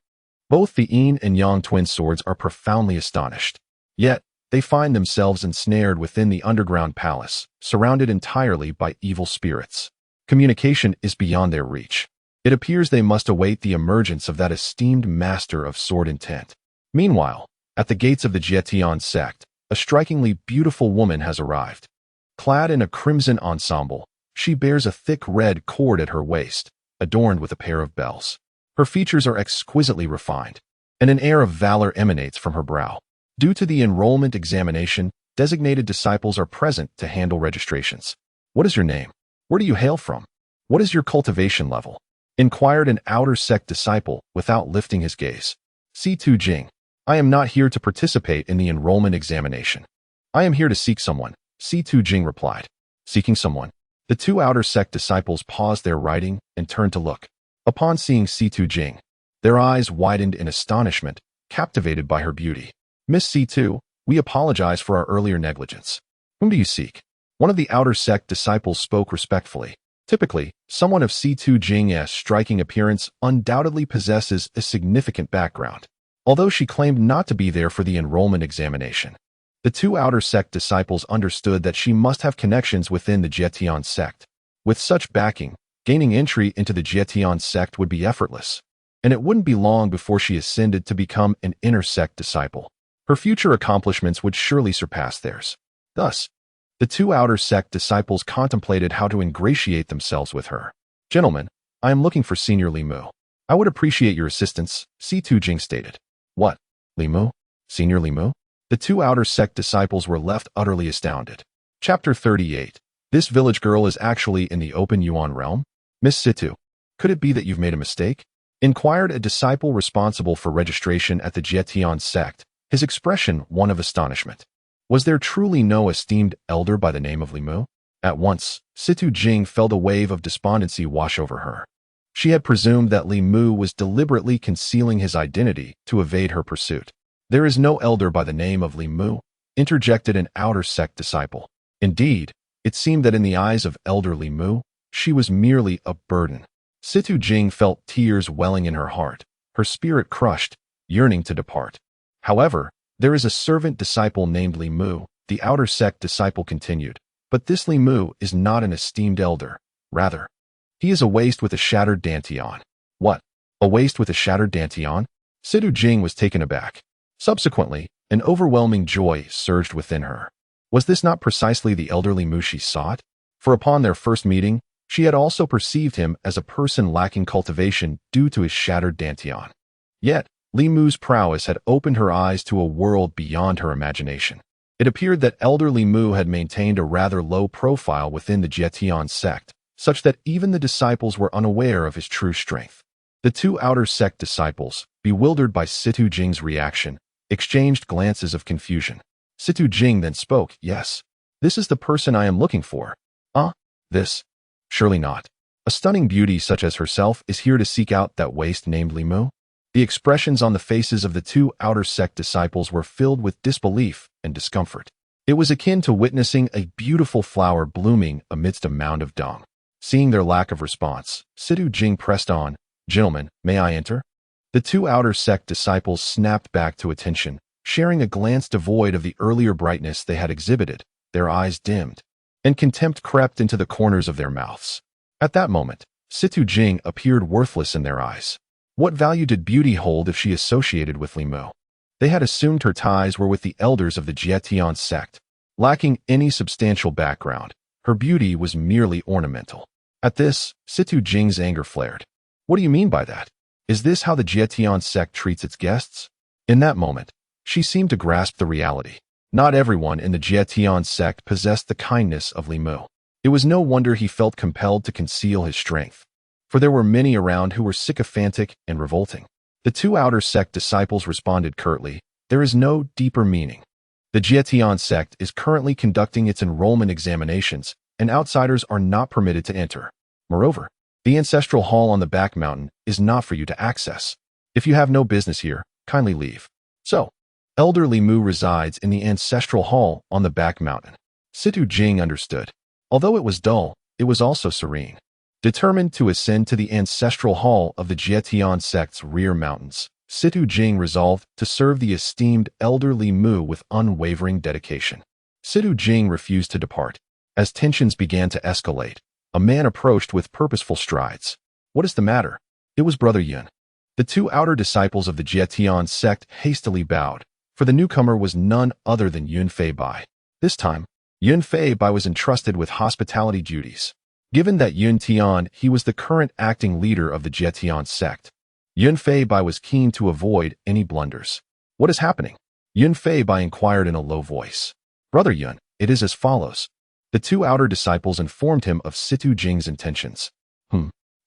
Both the yin and yang twin swords are profoundly astonished. Yet, they find themselves ensnared within the underground palace, surrounded entirely by evil spirits. Communication is beyond their reach. It appears they must await the emergence of that esteemed master of sword intent. Meanwhile, at the gates of the Jietian sect, a strikingly beautiful woman has arrived. Clad in a crimson ensemble, she bears a thick red cord at her waist, adorned with a pair of bells. Her features are exquisitely refined, and an air of valor emanates from her brow. Due to the enrollment examination, designated disciples are present to handle registrations. "What is your name? Where do you hail from? What is your cultivation level?" inquired an outer sect disciple without lifting his gaze. "C2 Jing, I am not here to participate in the enrollment examination. I am here to seek someone," C2 Jing replied. "Seeking someone?" The two outer sect disciples paused their writing and turned to look. Upon seeing C2 Jing, their eyes widened in astonishment, captivated by her beauty. "Miss C2, we apologize for our earlier negligence. Whom do you seek?" One of the outer sect disciples spoke respectfully. Typically, someone of C2 Jing's striking appearance undoubtedly possesses a significant background, although she claimed not to be there for the enrollment examination. The two outer sect disciples understood that she must have connections within the Jietian sect. With such backing, gaining entry into the Jietian sect would be effortless, and it wouldn't be long before she ascended to become an inner sect disciple. Her future accomplishments would surely surpass theirs. Thus, the two outer sect disciples contemplated how to ingratiate themselves with her. "Gentlemen, I am looking for Senior Limu. I would appreciate your assistance," C2 Jing stated. "What? Limu? Senior Limu?" The two outer sect disciples were left utterly astounded. Chapter 38. This village girl is actually in the open Yuan realm? "Miss Situ, could it be that you've made a mistake?" inquired a disciple responsible for registration at the Jietian sect, his expression one of astonishment. Was there truly no esteemed elder by the name of Limu? At once, Situ Jing felt a wave of despondency wash over her. She had presumed that Limu was deliberately concealing his identity to evade her pursuit. "There is no elder by the name of Limu," interjected an outer sect disciple. Indeed, it seemed that in the eyes of elder Limu, she was merely a burden. Situ Jing felt tears welling in her heart, her spirit crushed, yearning to depart. "However, there is a servant disciple named Limu," the outer sect disciple continued. "But this Limu is not an esteemed elder. Rather, he is a waste with a shattered dantian." "What? A waste with a shattered dantian?" Situ Jing was taken aback. Subsequently, an overwhelming joy surged within her. Was this not precisely the elder Limu she sought? For upon their first meeting, she had also perceived him as a person lacking cultivation due to his shattered dantian. Yet, Limu's prowess had opened her eyes to a world beyond her imagination. It appeared that elder Limu had maintained a rather low profile within the Jietian sect, such that even the disciples were unaware of his true strength. The two outer sect disciples, bewildered by Situ Jing's reaction, exchanged glances of confusion. Situ Jing then spoke. "Yes, this is the person I am looking for." This? Surely not. A stunning beauty such as herself is here to seek out that waste named Limu?" The expressions on the faces of the two outer sect disciples were filled with disbelief and discomfort. It was akin to witnessing a beautiful flower blooming amidst a mound of dung. Seeing their lack of response, Situ Jing pressed on. "Gentlemen, may I enter?" The two outer sect disciples snapped back to attention, sharing a glance devoid of the earlier brightness they had exhibited. Their eyes dimmed, and contempt crept into the corners of their mouths. At that moment, Situ Jing appeared worthless in their eyes. What value did beauty hold if she associated with Limu? They had assumed her ties were with the elders of the Jietian sect. Lacking any substantial background, her beauty was merely ornamental. At this, Situ Jing's anger flared. "What do you mean by that? Is this how the Jietian sect treats its guests?" In that moment, she seemed to grasp the reality. Not everyone in the Jietian sect possessed the kindness of Limu. It was no wonder he felt compelled to conceal his strength, for there were many around who were sycophantic and revolting. The two outer sect disciples responded curtly. "There is no deeper meaning. The Jietian sect is currently conducting its enrollment examinations, and outsiders are not permitted to enter. Moreover, the ancestral hall on the back mountain is not for you to access. If you have no business here, kindly leave." So, Elder Limu resides in the ancestral hall on the back mountain. Situ Jing understood. Although it was dull, it was also serene. Determined to ascend to the ancestral hall of the Jietian sect's rear mountains, Situ Jing resolved to serve the esteemed elder Li Mu with unwavering dedication. Situ Jing refused to depart. As tensions began to escalate, a man approached with purposeful strides. "What is the matter?" It was Brother Yun. The two outer disciples of the Jietian sect hastily bowed, for the newcomer was none other than Yun Fei Bai. This time, Yun Fei Bai was entrusted with hospitality duties. Given that Yun Tian he was the current acting leader of the Jietian sect, Yun Fei Bai was keen to avoid any blunders. "What is happening?" Yun Fei Bai inquired in a low voice. "Brother Yun, it is as follows." The two outer disciples informed him of Situ Jing's intentions.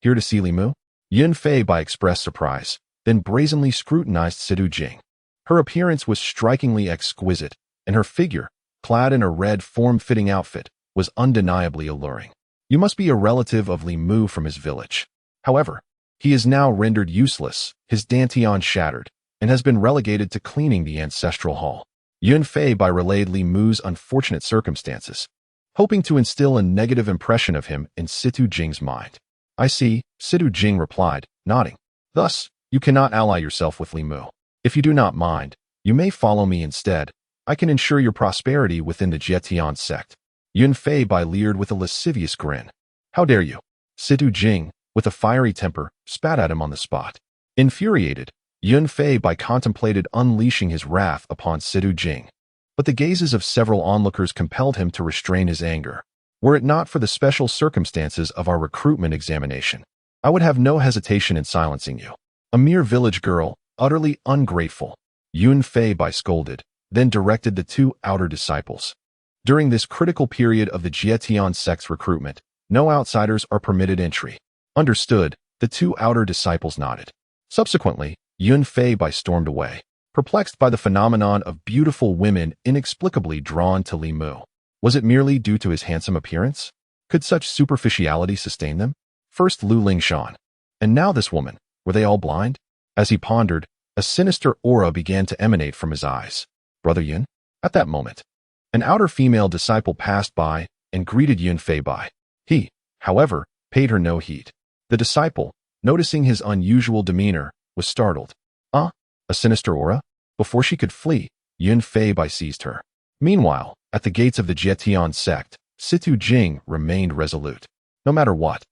Here to see Li Mu?" Yun Fei Bai expressed surprise, then brazenly scrutinized Situ Jing. Her appearance was strikingly exquisite, and her figure, clad in a red form-fitting outfit, was undeniably alluring. "You must be a relative of Li Mu from his village. However, he is now rendered useless, his dantian shattered, and has been relegated to cleaning the ancestral hall." Yun Fei Bai relayed Li Mu's unfortunate circumstances, hoping to instill a negative impression of him in Situ Jing's mind. "I see," Situ Jing replied, nodding. "Thus, you cannot ally yourself with Li Mu. If you do not mind, you may follow me instead. I can ensure your prosperity within the Jietian sect." Yun Fei Bai leered with a lascivious grin. "How dare you?" Situ Jing, with a fiery temper, spat at him on the spot. Infuriated, Yun Fei Bai contemplated unleashing his wrath upon Situ Jing. But the gazes of several onlookers compelled him to restrain his anger. "Were it not for the special circumstances of our recruitment examination, I would have no hesitation in silencing you. A mere village girl, utterly ungrateful," Yun Fei Bai scolded, then directed the two outer disciples. "During this critical period of the Jietian sect's recruitment, no outsiders are permitted entry." "Understood," the two outer disciples nodded. Subsequently, Yun Fei Bai stormed away, perplexed by the phenomenon of beautiful women inexplicably drawn to Li Mu. Was it merely due to his handsome appearance? Could such superficiality sustain them? First Lu Lingshan, and now this woman. Were they all blind? As he pondered, a sinister aura began to emanate from his eyes. "Brother Yun?" At that moment, an outer female disciple passed by and greeted Yun Fei Bai. He, however, paid her no heed. The disciple, noticing his unusual demeanor, was startled. A sinister aura? Before she could flee, Yun Fei Bai seized her. Meanwhile, at the gates of the Jietian sect, Situ Jing remained resolute. No matter what,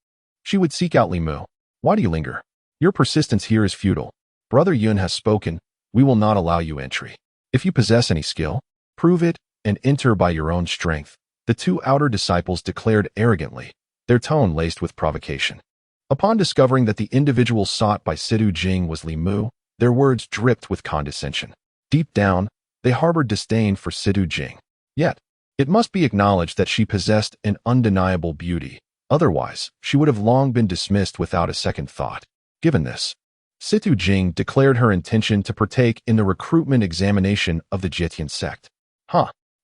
she would seek out Li Mu. "Why do you linger? Your persistence here is futile. Brother Yun has spoken. We will not allow you entry. If you possess any skill, prove it and enter by your own strength," the two outer disciples declared arrogantly, their tone laced with provocation. Upon discovering that the individual sought by Situ Jing was Li Mu, their words dripped with condescension. Deep down, they harbored disdain for Situ Jing. Yet, it must be acknowledged that she possessed an undeniable beauty. Otherwise, she would have long been dismissed without a second thought. Given this, Situ Jing declared her intention to partake in the recruitment examination of the Jietian sect.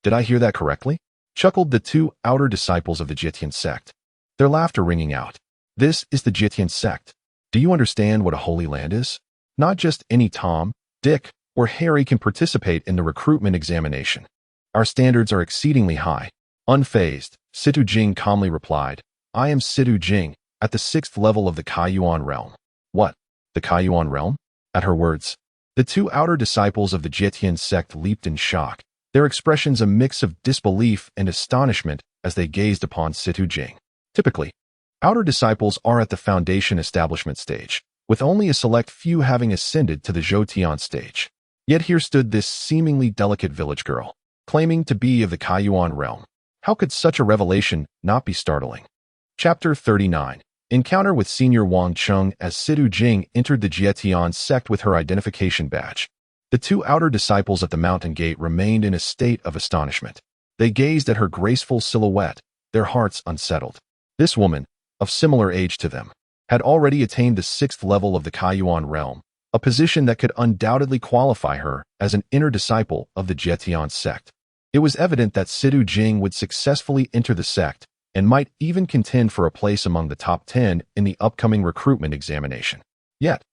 Did I hear that correctly?" chuckled the two outer disciples of the Jietian sect, their laughter ringing out. "This is the Jietian sect. Do you understand what a holy land is? Not just any Tom, Dick, or Harry can participate in the recruitment examination. Our standards are exceedingly high." Unfazed, Situ Jing calmly replied, "I am Situ Jing, at the 6th level of the Kaiyuan realm." "What? The Kaiyuan realm?" At her words, the two outer disciples of the Jietian sect leaped in shock, their expressions a mix of disbelief and astonishment as they gazed upon Situ Jing. Typically, outer disciples are at the foundation establishment stage, with only a select few having ascended to the Zhoutian stage. Yet here stood this seemingly delicate village girl, claiming to be of the Kaiyuan realm. How could such a revelation not be startling? Chapter 39. Encounter with Senior Wang Chung. As Situ Jing entered the Jietian sect with her identification badge, the two outer disciples at the mountain gate remained in a state of astonishment. They gazed at her graceful silhouette, their hearts unsettled. This woman, of similar age to them, had already attained the 6th level of the Kaiyuan realm, a position that could undoubtedly qualify her as an inner disciple of the Jietian sect. It was evident that Situ Jing would successfully enter the sect and might even contend for a place among the top 10 in the upcoming recruitment examination. Yet,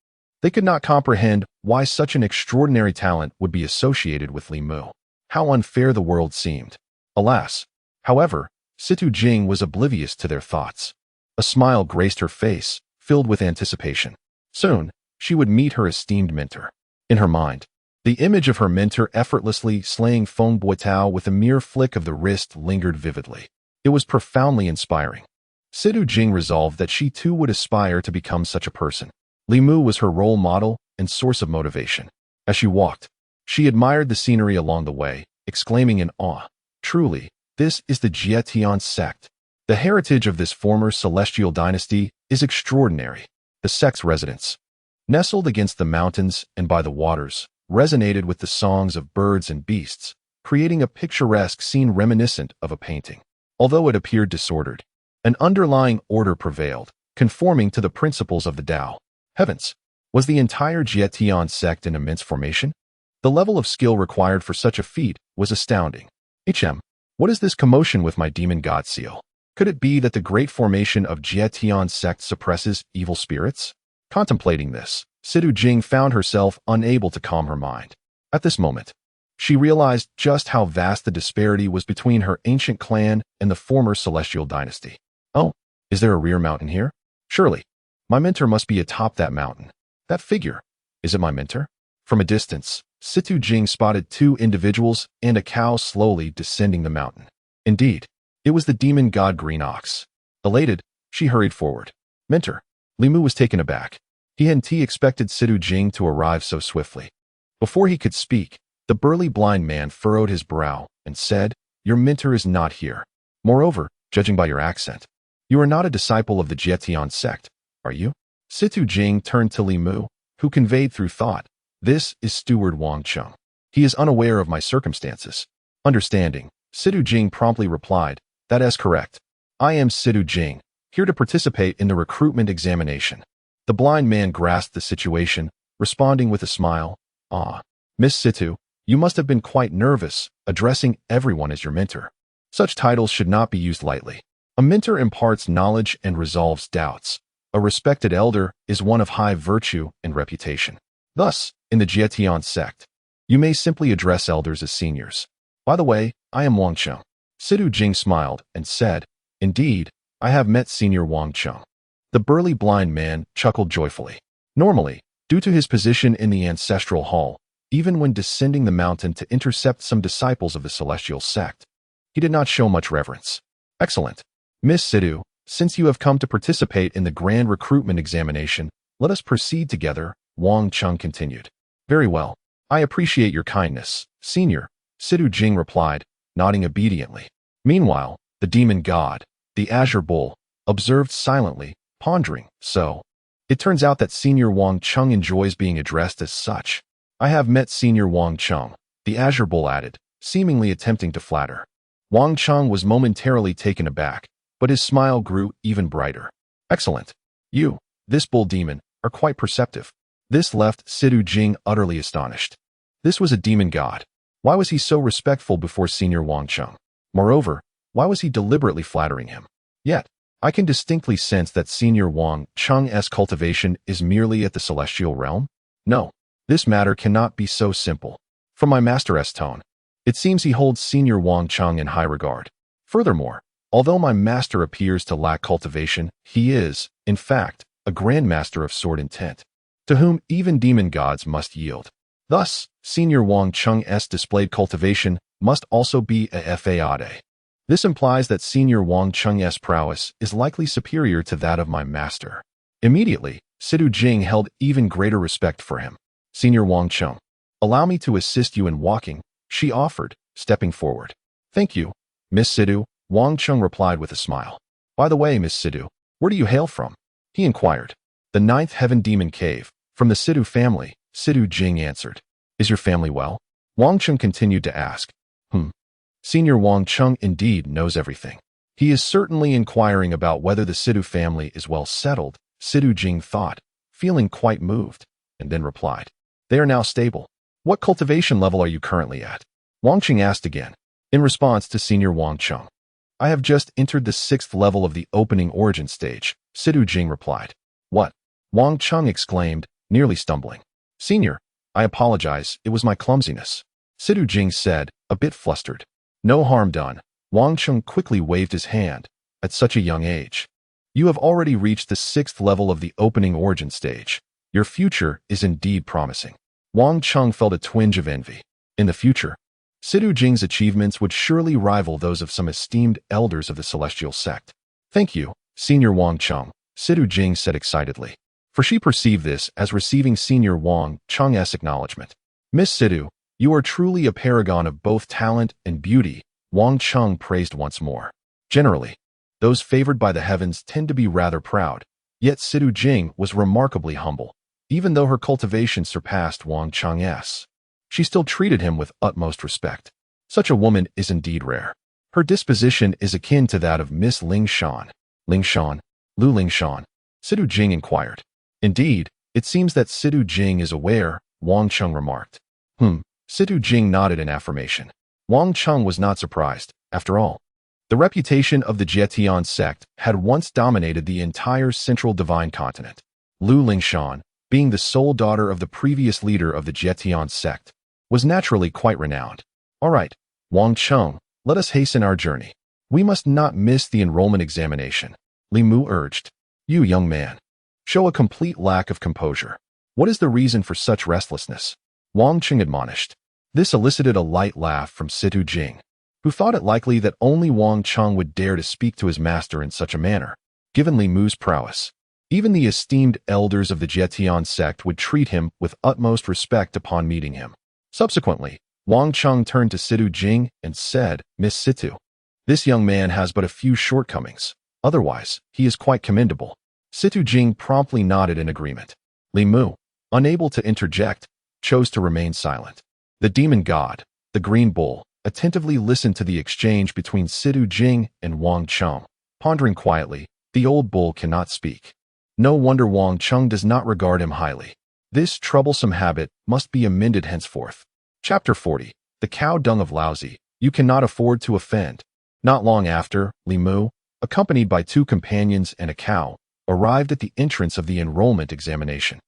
they could not comprehend why such an extraordinary talent would be associated with Li Mu. How unfair the world seemed. Alas, however, Situ Jing was oblivious to their thoughts. A smile graced her face, filled with anticipation. Soon, she would meet her esteemed mentor. In her mind, the image of her mentor effortlessly slaying Feng Boitao with a mere flick of the wrist lingered vividly. It was profoundly inspiring. Sidu Jing resolved that she too would aspire to become such a person. Li Mu was her role model and source of motivation. As she walked, she admired the scenery along the way, exclaiming in awe, "Truly, this is the Jietian sect. The heritage of this former celestial dynasty is extraordinary." The sect's residence, nestled against the mountains and by the waters, resonated with the songs of birds and beasts, creating a picturesque scene reminiscent of a painting. Although it appeared disordered, an underlying order prevailed, conforming to the principles of the Tao. Heavens! Was the entire Jietian sect in immense formation? The level of skill required for such a feat was astounding. What is this commotion with my demon god seal? Could it be that the great formation of Jietian sect suppresses evil spirits? Contemplating this, Sidu Jing found herself unable to calm her mind. At this moment, she realized just how vast the disparity was between her ancient clan and the former celestial dynasty. Oh, is there a rear mountain here? Surely, my mentor must be atop that mountain. That figure, is it my mentor? From a distance, Situ Jing spotted two individuals and a cow slowly descending the mountain. Indeed, it was the demon god Green Ox. Elated, she hurried forward. Mentor. Li Mu was taken aback. He hadn't expected Sidu Jing to arrive so swiftly. Before he could speak, the burly blind man furrowed his brow and said, "Your mentor is not here. Moreover, judging by your accent, you are not a disciple of the Jietian sect, are you?" Situ Jing turned to Li Mu, who conveyed through thought, "This is Steward Wang Chung. He is unaware of my circumstances." Understanding, Sidu Jing promptly replied, "That is correct. I am Sidu Jing, here to participate in the recruitment examination." The blind man grasped the situation, responding with a smile, "Ah, Miss Situ, you must have been quite nervous, addressing everyone as your mentor. Such titles should not be used lightly. A mentor imparts knowledge and resolves doubts. A respected elder is one of high virtue and reputation. Thus, in the Jietian sect, you may simply address elders as seniors. By the way, I am Wang Chung." Sidu Jing smiled and said, "Indeed, I have met Senior Wang Chung." The burly blind man chuckled joyfully. Normally, due to his position in the ancestral hall, even when descending the mountain to intercept some disciples of the celestial sect, he did not show much reverence. "Excellent. Miss Sidu, since you have come to participate in the grand recruitment examination, let us proceed together," Wang Chung continued. "Very well. I appreciate your kindness, Senior," Sidu Jing replied, nodding obediently. Meanwhile, the demon god, the Azure Bull, observed silently, pondering. "So, it turns out that Senior Wang Chung enjoys being addressed as such. I have met Senior Wang Chung," the Azure Bull added, seemingly attempting to flatter. Wang Chung was momentarily taken aback, but his smile grew even brighter. "Excellent. You, this bull demon, are quite perceptive." This left Sidu Jing utterly astonished. This was a demon god. Why was he so respectful before Senior Wang Chung? Moreover, why was he deliberately flattering him? Yet, I can distinctly sense that Senior Wang Chung's cultivation is merely at the celestial realm. No, this matter cannot be so simple. From my master's tone, it seems he holds Senior Wang Chung in high regard. Furthermore, although my master appears to lack cultivation, he is, in fact, a grandmaster of sword intent, to whom even demon gods must yield. Thus, Senior Wang Chung's displayed cultivation must also be a fade. This implies that Senior Wang Chung's prowess is likely superior to that of my master. Immediately, Sidu Jing held even greater respect for him. "Senior Wang Chung, allow me to assist you in walking," she offered, stepping forward. "Thank you, Miss Sidu," Wang Chung replied with a smile. "By the way, Miss Sidu, where do you hail from?" he inquired. "The Ninth Heaven Demon Cave, from the Sidu family," Sidu Jing answered. "Is your family well?" Wang Chung continued to ask. Senior Wang Chung indeed knows everything. He is certainly inquiring about whether the Sidu family is well settled, Sidu Jing thought, feeling quite moved, and then replied, "They are now stable." "What cultivation level are you currently at?" Wang Chung asked again, in response to Senior Wang Chung. "I have just entered the 6th level of the opening origin stage," Sidu Jing replied. "What?" Wang Chung exclaimed, nearly stumbling. "Senior, I apologize, it was my clumsiness," Sidu Jing said, a bit flustered. "No harm done." Wang Chung quickly waved his hand. "At such a young age, you have already reached the 6th level of the opening origin stage. Your future is indeed promising." Wang Cheng felt a twinge of envy. In the future, Sidu Jing's achievements would surely rival those of some esteemed elders of the celestial sect. Thank you, Senior Wang Cheng, Sidu Jing said excitedly, for she perceived this as receiving Senior Wang Cheng's acknowledgement. Miss Sidu, you are truly a paragon of both talent and beauty, Wang Cheng praised once more. Generally, those favored by the heavens tend to be rather proud, yet Sidu Jing was remarkably humble. Even though her cultivation surpassed Wang Cheng's, she still treated him with utmost respect. Such a woman is indeed rare. Her disposition is akin to that of Miss Ling Shan. Ling Shan? Lu Ling Shan? Sidu Jing inquired. Indeed, it seems that Sidu Jing is aware, Wang Cheng remarked. Sidu Jing nodded in affirmation. Wang Cheng was not surprised. After all, the reputation of the Jietian sect had once dominated the entire central divine continent. Lu Ling Shan, being the sole daughter of the previous leader of the Jietian sect, was naturally quite renowned. All right, Wang Cheng, let us hasten our journey. We must not miss the enrollment examination, Li Mu urged. You young man, show a complete lack of composure. What is the reason for such restlessness? Wang Cheng admonished. This elicited a light laugh from Sidu Jing, who thought it likely that only Wang Cheng would dare to speak to his master in such a manner. Given Li Mu's prowess, even the esteemed elders of the Jietian sect would treat him with utmost respect upon meeting him. Subsequently, Wang Cheng turned to Sidu Jing and said, Miss Situ, this young man has but a few shortcomings. Otherwise, he is quite commendable. Situ Jing promptly nodded in agreement. Li Mu, unable to interject, chose to remain silent. The demon god, the green bull, attentively listened to the exchange between Sidu Jing and Wang Cheng. Pondering quietly, the old bull cannot speak. No wonder Wang Cheng does not regard him highly. This troublesome habit must be amended henceforth. Chapter 40. The Cow Dung of Lousy. You cannot afford to offend. Not long after, Li Mu, accompanied by 2 companions and a cow, arrived at the entrance of the enrollment examination.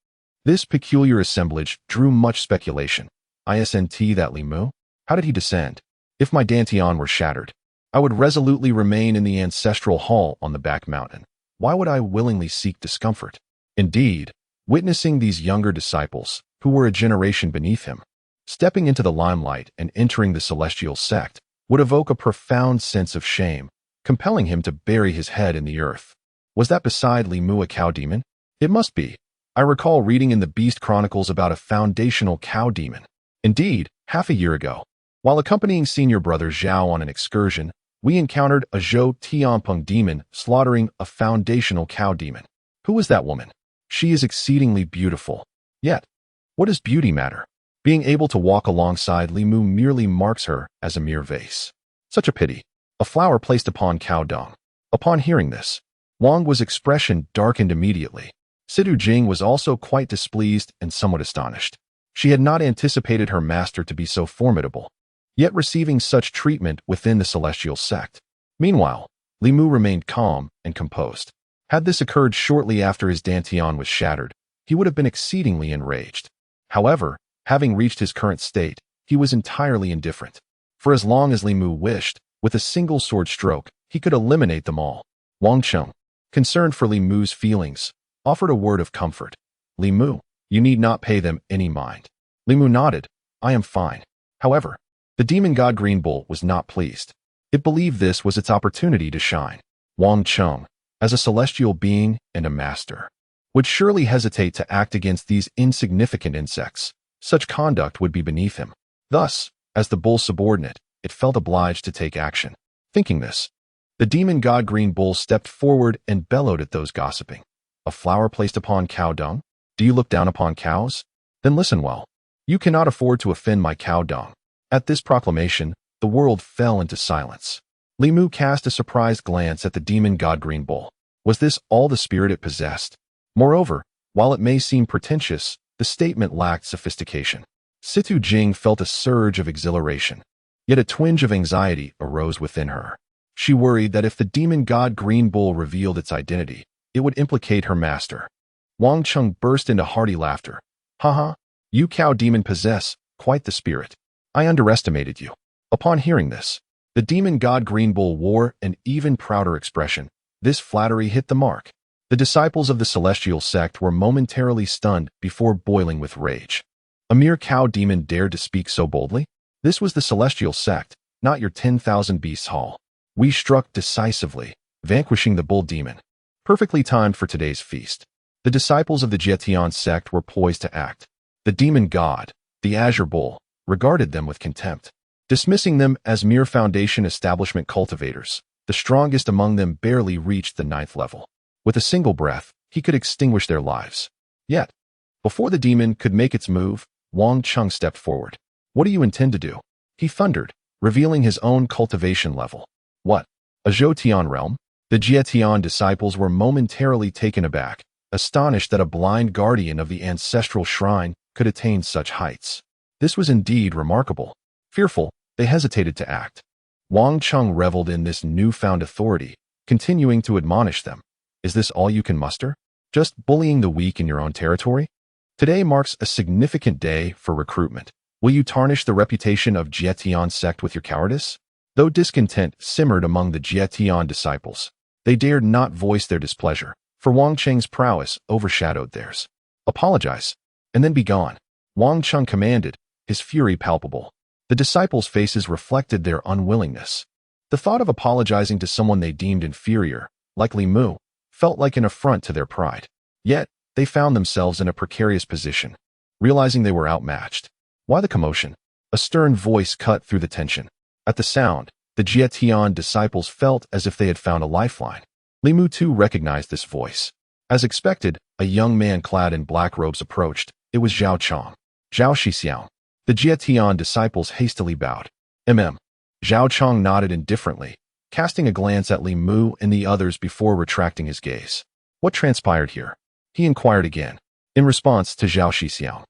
This peculiar assemblage drew much speculation. Isn't that Li Mu? How did he descend? If my dantian were shattered, I would resolutely remain in the ancestral hall on the back mountain. Why would I willingly seek discomfort? Indeed, witnessing these younger disciples, who were a generation beneath him, stepping into the limelight and entering the celestial sect, would evoke a profound sense of shame, compelling him to bury his head in the earth. Was that beside Li Mu a cow demon? It must be. I recall reading in the Beast Chronicles about a foundational cow demon. Indeed, half a year ago, while accompanying senior brother Zhao on an excursion, we encountered a Zhou Tianpeng demon slaughtering a foundational cow demon. Who was that woman? She is exceedingly beautiful. Yet, what does beauty matter? Being able to walk alongside Li Mu merely marks her as a mere vase. Such a pity. A flower placed upon cow dung. Upon hearing this, Wang's expression darkened immediately. Sidu Jing was also quite displeased and somewhat astonished. She had not anticipated her master to be so formidable, yet receiving such treatment within the celestial sect. Meanwhile, Li Mu remained calm and composed. Had this occurred shortly after his dantian was shattered, he would have been exceedingly enraged. However, having reached his current state, he was entirely indifferent. For as long as Li Mu wished, with a single sword stroke, he could eliminate them all. Wang Cheng, concerned for Li Mu's feelings, offered a word of comfort. Li Mu, you need not pay them any mind. Li Mu nodded. I am fine. However, the demon god Green Bull was not pleased. It believed this was its opportunity to shine. Wang Cheng, as a celestial being and a master, would surely hesitate to act against these insignificant insects. Such conduct would be beneath him. Thus, as the bull's subordinate, it felt obliged to take action. Thinking this, the demon god Green Bull stepped forward and bellowed at those gossiping. A flower placed upon cow dung? Do you look down upon cows? Then listen well. You cannot afford to offend my cow dung. At this proclamation, the world fell into silence. Li Mu cast a surprised glance at the demon god Green Bull. Was this all the spirit it possessed? Moreover, while it may seem pretentious, the statement lacked sophistication. Situ Jing felt a surge of exhilaration, yet a twinge of anxiety arose within her. She worried that if the demon god Green Bull revealed its identity, it would implicate her master. Wang Cheng burst into hearty laughter. Haha, you cow demon possess quite the spirit. I underestimated you. Upon hearing this, the demon god Green Bull wore an even prouder expression. This flattery hit the mark. The disciples of the celestial sect were momentarily stunned before boiling with rage. A mere cow demon dared to speak so boldly? This was the celestial sect, not your 10,000 beasts hall. We struck decisively, vanquishing the bull demon. Perfectly timed for today's feast. The disciples of the Jietian sect were poised to act. The demon god, the azure bull, regarded them with contempt, dismissing them as mere foundation establishment cultivators. The strongest among them barely reached the 9th level. With a single breath, he could extinguish their lives. Yet, before the demon could make its move, Wang Chung stepped forward. What do you intend to do? He thundered, revealing his own cultivation level. What? A Zhoutian realm? The Jietian disciples were momentarily taken aback, astonished that a blind guardian of the ancestral shrine could attain such heights. This was indeed remarkable. Fearful, they hesitated to act. Wang Chung reveled in this newfound authority, continuing to admonish them. Is this all you can muster? Just bullying the weak in your own territory? Today marks a significant day for recruitment. Will you tarnish the reputation of Jietian sect with your cowardice? Though discontent simmered among the Jietian disciples, they dared not voice their displeasure, for Wang Cheng's prowess overshadowed theirs. Apologize, and then be gone, Wang Chung commanded, his fury palpable. The disciples' faces reflected their unwillingness. The thought of apologizing to someone they deemed inferior, like Li Mu, felt like an affront to their pride. Yet, they found themselves in a precarious position, realizing they were outmatched. Why the commotion? A stern voice cut through the tension. At the sound, the Jietian disciples felt as if they had found a lifeline. Li Mu too recognized this voice. As expected, a young man clad in black robes approached. It was Zhao Chong. Zhao Shixiao. The Jietian disciples hastily bowed. Zhao Chong nodded indifferently, casting a glance at Li Mu and the others before retracting his gaze. What transpired here? He inquired again, in response to Zhao Shixiao.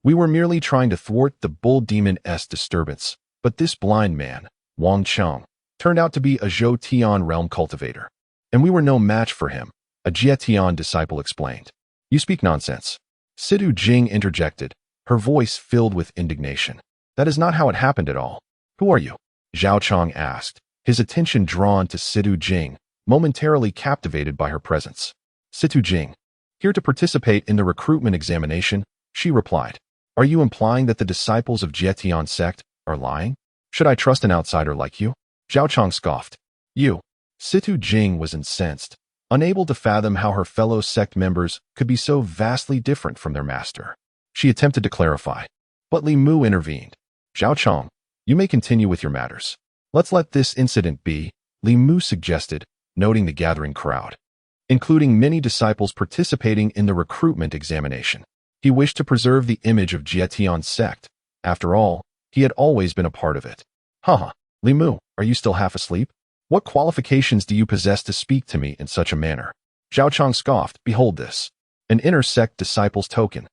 We were merely trying to thwart the bull demon's disturbance, but this blind man, Wang Chung, turned out to be a Zhoutian realm cultivator. And we were no match for him, a Jietian disciple explained. You speak nonsense. Sidu Jing interjected, her voice filled with indignation. That is not how it happened at all. Who are you? Zhao Chong asked, his attention drawn to Sidu Jing, momentarily captivated by her presence. Sidu Jing. Here to participate in the recruitment examination, she replied. Are you implying that the disciples of Jietian sect are lying? Should I trust an outsider like you? Zhao Chong scoffed. You. Situ Jing was incensed, unable to fathom how her fellow sect members could be so vastly different from their master. She attempted to clarify, but Li Mu intervened. Zhao Chong, you may continue with your matters. Let's let this incident be, Li Mu suggested, noting the gathering crowd, including many disciples participating in the recruitment examination. He wished to preserve the image of Jietian sect. After all, he had always been a part of it. Haha, Li Mu, are you still half asleep? What qualifications do you possess to speak to me in such a manner? Zhao Chong scoffed, behold this. An inner sect disciple's token.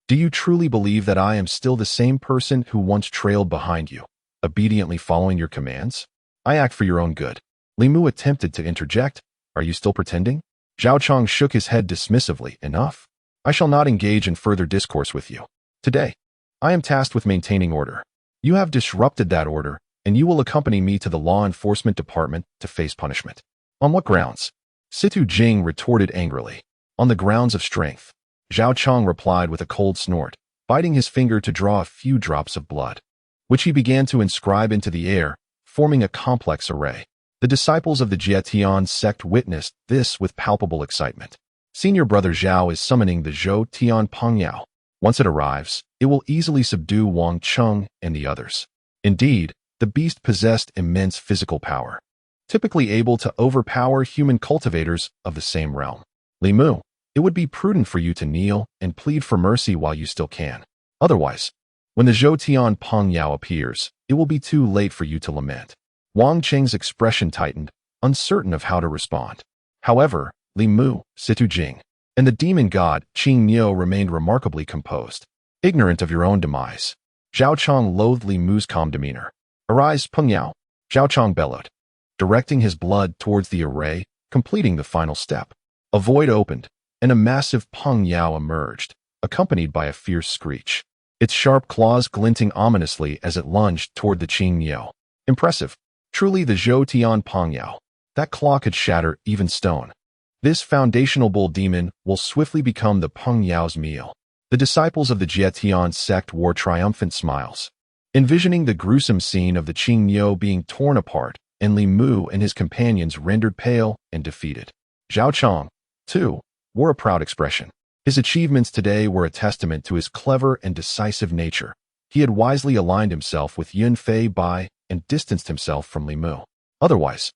Do you truly believe that I am still the same person who once trailed behind you, obediently following your commands? I act for your own good. Li Mu attempted to interject. Are you still pretending? Zhao Chong shook his head dismissively. Enough. I shall not engage in further discourse with you. Today, I am tasked with maintaining order. You have disrupted that order, and you will accompany me to the law enforcement department to face punishment. On what grounds? Situ Jing retorted angrily. On the grounds of strength. Zhao Chong replied with a cold snort, biting his finger to draw a few drops of blood, which he began to inscribe into the air, forming a complex array. The disciples of the Jietian sect witnessed this with palpable excitement. Senior brother Zhao is summoning the Zhou Tian Pengyao. Once it arrives, it will easily subdue Wang Chung and the others. Indeed, the beast possessed immense physical power, typically able to overpower human cultivators of the same realm. Li Mu, it would be prudent for you to kneel and plead for mercy while you still can. Otherwise, when the Zhou Tian Pengyao appears, it will be too late for you to lament. Wang Cheng's expression tightened, uncertain of how to respond. However, Li Mu, Situ Jing, and the demon god Qing Niu remained remarkably composed, ignorant of your own demise. Zhao Chong loathed Li Mu's calm demeanor. Arise, Pengyao, Zhao Chong bellowed, directing his blood towards the array, completing the final step. A void opened, and a massive Pengyao emerged, accompanied by a fierce screech, its sharp claws glinting ominously as it lunged toward the Qing Niu. Impressive. Truly the Zhou Tian Pengyao. That claw could shatter even stone. This foundational bull demon will swiftly become the Pengyao's meal. The disciples of the Jietian sect wore triumphant smiles, envisioning the gruesome scene of the Qingniu being torn apart and Li Mu and his companions rendered pale and defeated. Zhao Chong, too, wore a proud expression. His achievements today were a testament to his clever and decisive nature. He had wisely aligned himself with Yun Fei Bai and distanced himself from Li Mu. Otherwise,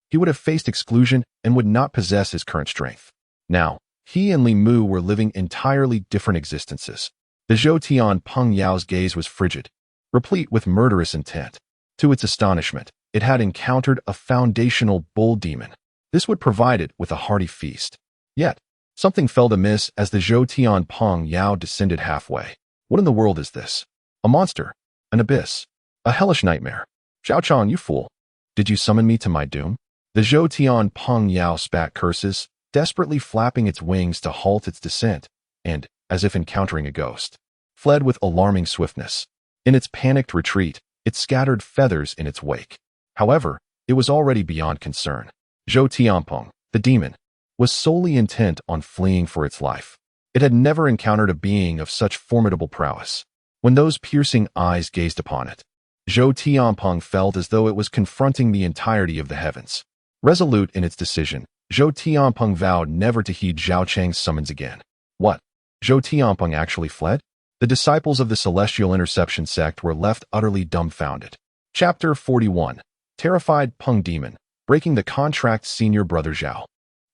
he would have faced exclusion and would not possess his current strength. Now, he and Li Mu were living entirely different existences. The Zhou Peng Yao's gaze was frigid, replete with murderous intent. To its astonishment, it had encountered a foundational bull demon. This would provide it with a hearty feast. Yet, something felt amiss as the Zhou Peng Yao descended halfway. What in the world is this? A monster? An abyss? A hellish nightmare? Zhao Chong, you fool! Did you summon me to my doom? The Zhou Peng Yao spat curses, desperately flapping its wings to halt its descent, and, as if encountering a ghost, fled with alarming swiftness. In its panicked retreat, it scattered feathers in its wake. However, it was already beyond concern. Zhou Tianpeng, the demon, was solely intent on fleeing for its life. It had never encountered a being of such formidable prowess. When those piercing eyes gazed upon it, Zhou Tianpeng felt as though it was confronting the entirety of the heavens. Resolute in its decision, Zhou Tianpeng vowed never to heed Zhao Chang's summons again. What? Zhou Tianpeng actually fled? The disciples of the Celestial Interception sect were left utterly dumbfounded. Chapter 41. Terrified Peng Demon, breaking the contract senior brother Zhao.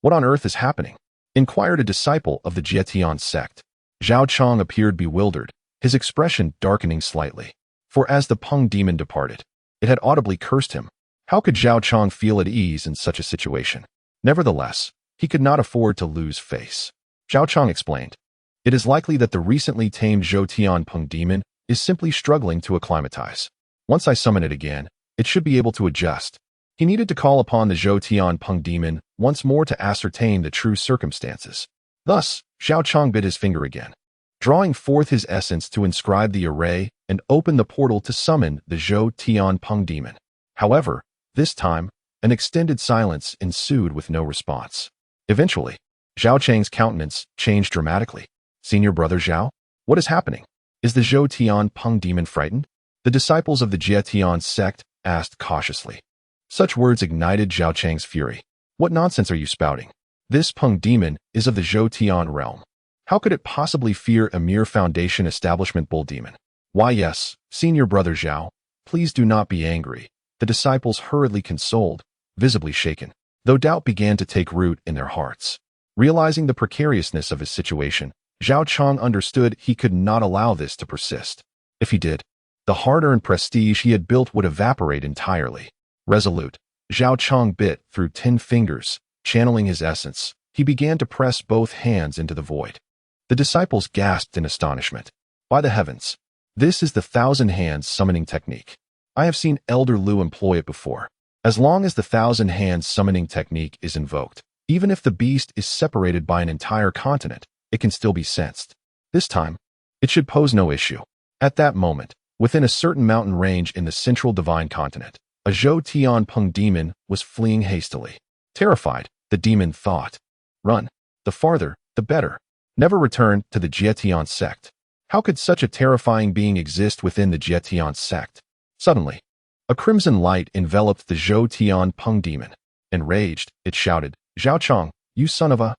What on earth is happening? Inquired a disciple of the Jietian sect. Zhao Chong appeared bewildered, his expression darkening slightly. For as the Peng demon departed, it had audibly cursed him. How could Zhao Chong feel at ease in such a situation? Nevertheless, he could not afford to lose face. Zhao Chong explained. It is likely that the recently tamed Zhou Peng demon is simply struggling to acclimatize. Once I summon it again, it should be able to adjust. He needed to call upon the Zhou Peng demon once more to ascertain the true circumstances. Thus, Zhao Chong bit his finger again, drawing forth his essence to inscribe the array and open the portal to summon the Zhou Peng demon. However, this time, an extended silence ensued with no response. Eventually, Zhao Chang's countenance changed dramatically. Senior brother Zhao, what is happening? Is the Zhou Peng demon frightened? The disciples of the Jietian sect asked cautiously. Such words ignited Zhao Chang's fury. What nonsense are you spouting? This Peng demon is of the Zhou realm. How could it possibly fear a mere Foundation establishment bull demon? Why yes, senior brother Zhao, please do not be angry. The disciples hurriedly consoled, visibly shaken, though doubt began to take root in their hearts. Realizing the precariousness of his situation, Zhao Chong understood he could not allow this to persist. If he did, the hard-earned prestige he had built would evaporate entirely. Resolute, Zhao Chong bit through 10 fingers, channeling his essence. He began to press both hands into the void. The disciples gasped in astonishment. By the heavens, this is the 1,000 hands summoning technique. I have seen Elder Lu employ it before. As long as the 1,000 hands summoning technique is invoked, even if the beast is separated by an entire continent, it can still be sensed. This time, it should pose no issue. At that moment, within a certain mountain range in the central divine continent, a Zhou Peng demon was fleeing hastily. Terrified, the demon thought, run. The farther, the better. Never return to the Jietian sect. How could such a terrifying being exist within the Jietian sect? Suddenly, a crimson light enveloped the Zhou Peng demon. Enraged, it shouted, Zhao Chong, you son of a...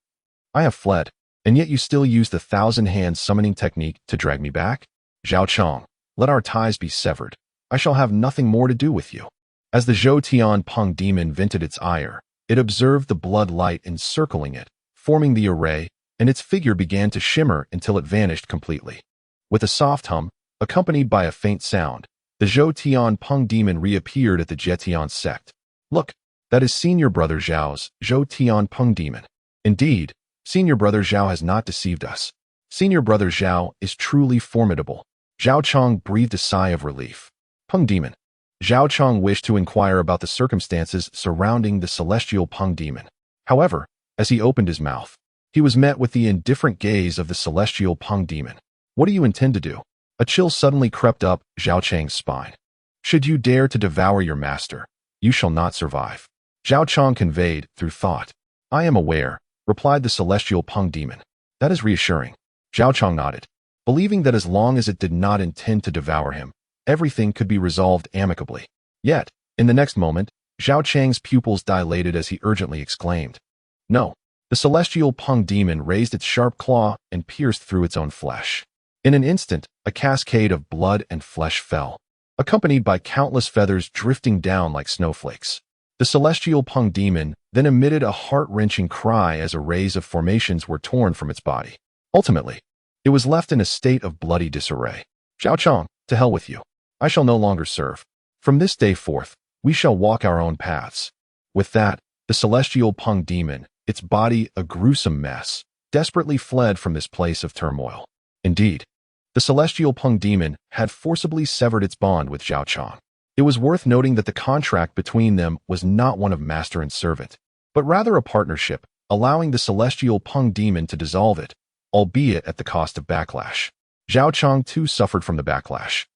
I have fled, and yet you still use the 1,000 hands summoning technique to drag me back? Zhao Chong, let our ties be severed. I shall have nothing more to do with you. As the Zhou Peng demon vented its ire, it observed the blood light encircling it, forming the array, and its figure began to shimmer until it vanished completely. With a soft hum, accompanied by a faint sound, the Zhou Peng demon reappeared at the Jietian sect. Look, that is senior brother Zhao's Zhou Peng demon. Indeed, senior brother Zhao has not deceived us. Senior brother Zhao is truly formidable. Zhao Chong breathed a sigh of relief. Peng demon. Zhao Chong wished to inquire about the circumstances surrounding the celestial Peng demon. However, as he opened his mouth, he was met with the indifferent gaze of the celestial Peng demon. What do you intend to do? A chill suddenly crept up Zhao Chang's spine. Should you dare to devour your master, you shall not survive. Zhao Chong conveyed through thought. I am aware, replied the celestial Peng demon. That is reassuring. Zhao Chong nodded. believing that as long as it did not intend to devour him, everything could be resolved amicably. Yet, in the next moment, Zhao Chang's pupils dilated as he urgently exclaimed, "No!" The celestial Peng demon raised its sharp claw and pierced through its own flesh. In an instant, a cascade of blood and flesh fell, accompanied by countless feathers drifting down like snowflakes. The celestial Peng demon then emitted a heart-wrenching cry as arrays of formations were torn from its body. Ultimately, it was left in a state of bloody disarray. "Zhao Chang, to hell with you. I shall no longer serve. From this day forth, we shall walk our own paths." With that, the celestial Peng demon, its body a gruesome mess, desperately fled from this place of turmoil. Indeed, the celestial Peng demon had forcibly severed its bond with Zhao Chang. It was worth noting that the contract between them was not one of master and servant, but rather a partnership, allowing the celestial Peng demon to dissolve it, albeit at the cost of backlash. Zhao Chang too suffered from the backlash.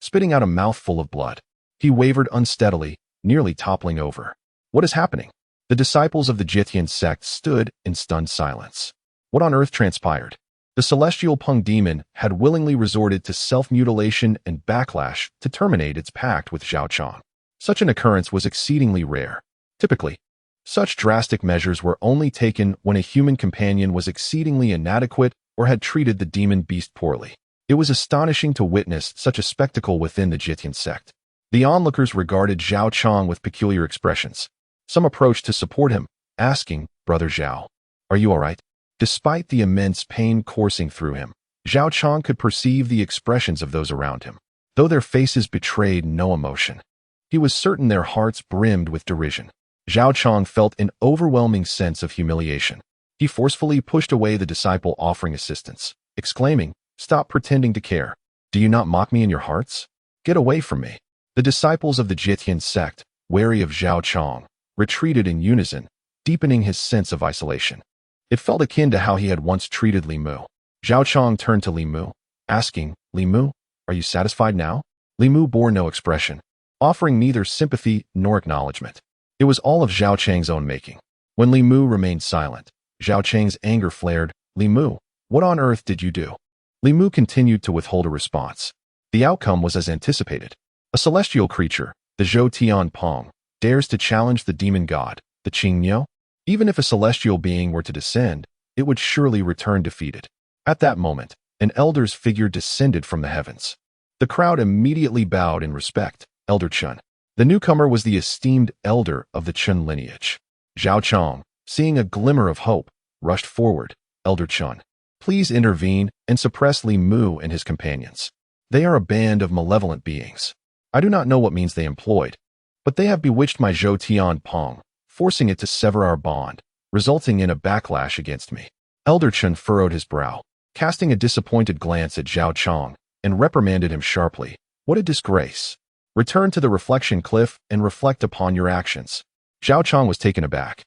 Spitting out a mouthful of blood, he wavered unsteadily, nearly toppling over. "What is happening?" The disciples of the Jitian sect stood in stunned silence. What on earth transpired? The celestial Peng demon had willingly resorted to self-mutilation and backlash to terminate its pact with Zhao Chang. Such an occurrence was exceedingly rare. Typically, such drastic measures were only taken when a human companion was exceedingly inadequate or had treated the demon beast poorly. It was astonishing to witness such a spectacle within the Jitian sect. The onlookers regarded Zhao Chang with peculiar expressions. Some approached to support him, asking, "Brother Zhao, are you all right?" Despite the immense pain coursing through him, Zhao Chang could perceive the expressions of those around him, though their faces betrayed no emotion. He was certain their hearts brimmed with derision. Zhao Chang felt an overwhelming sense of humiliation. He forcefully pushed away the disciple offering assistance, exclaiming, "Stop pretending to care. Do you not mock me in your hearts? Get away from me." The disciples of the Jitian sect, wary of Zhao Chang, retreated in unison, deepening his sense of isolation. It felt akin to how he had once treated Li Mu. Zhao Chang turned to Li Mu, asking, "Li Mu, are you satisfied now?" Li Mu bore no expression, offering neither sympathy nor acknowledgement. It was all of Zhao Chang's own making. When Li Mu remained silent, Zhao Chang's anger flared. "Li Mu, what on earth did you do?" Li Mu continued to withhold a response. The outcome was as anticipated. A celestial creature, the Zhou Tian Peng, dares to challenge the demon god, the Qingniu? Even if a celestial being were to descend, it would surely return defeated. At that moment, an elder's figure descended from the heavens. The crowd immediately bowed in respect. Elder Chun. The newcomer was the esteemed elder of the Chun lineage. Zhao Chang, seeing a glimmer of hope, rushed forward. "Elder Chun, please intervene and suppress Li Mu and his companions. They are a band of malevolent beings. I do not know what means they employed, but they have bewitched my Zhou Tian Peng, forcing it to sever our bond, resulting in a backlash against me." Elder Chun furrowed his brow, casting a disappointed glance at Zhao Chang, and reprimanded him sharply. "What a disgrace! Return to the reflection cliff and reflect upon your actions." Zhao Chang was taken aback,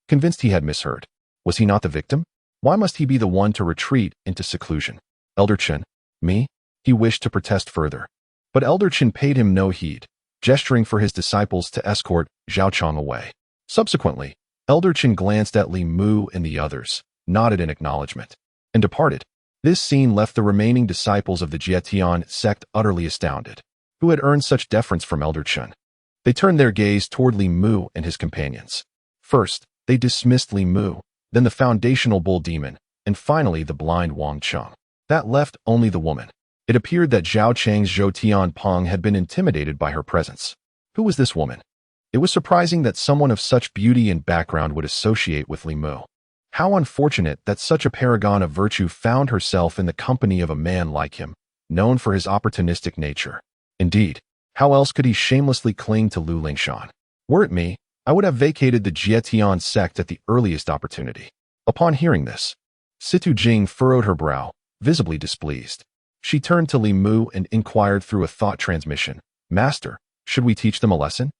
convinced he had misheard. Was he not the victim? Why must he be the one to retreat into seclusion? "Elder Chun, me?" He wished to protest further, but Elder Chun paid him no heed, gesturing for his disciples to escort Zhao Chang away. Subsequently, Elder Chun glanced at Li Mu and the others, nodded in acknowledgement, and departed. This scene left the remaining disciples of the Jitian sect utterly astounded. Who had earned such deference from Elder Chun? They turned their gaze toward Li Mu and his companions. First, they dismissed Li Mu, then the foundational bull demon, and finally the blind Wang Cheng. That left only the woman. It appeared that Zhao Chang's Zhou Tian Peng had been intimidated by her presence. Who was this woman? It was surprising that someone of such beauty and background would associate with Li Mu. How unfortunate that such a paragon of virtue found herself in the company of a man like him, known for his opportunistic nature. Indeed, how else could he shamelessly cling to Lu Lingshan? Were it me, I would have vacated the Jitian sect at the earliest opportunity. Upon hearing this, Situ Jing furrowed her brow, visibly displeased. She turned to Li Mu and inquired through a thought transmission, "Master, should we teach them a lesson?"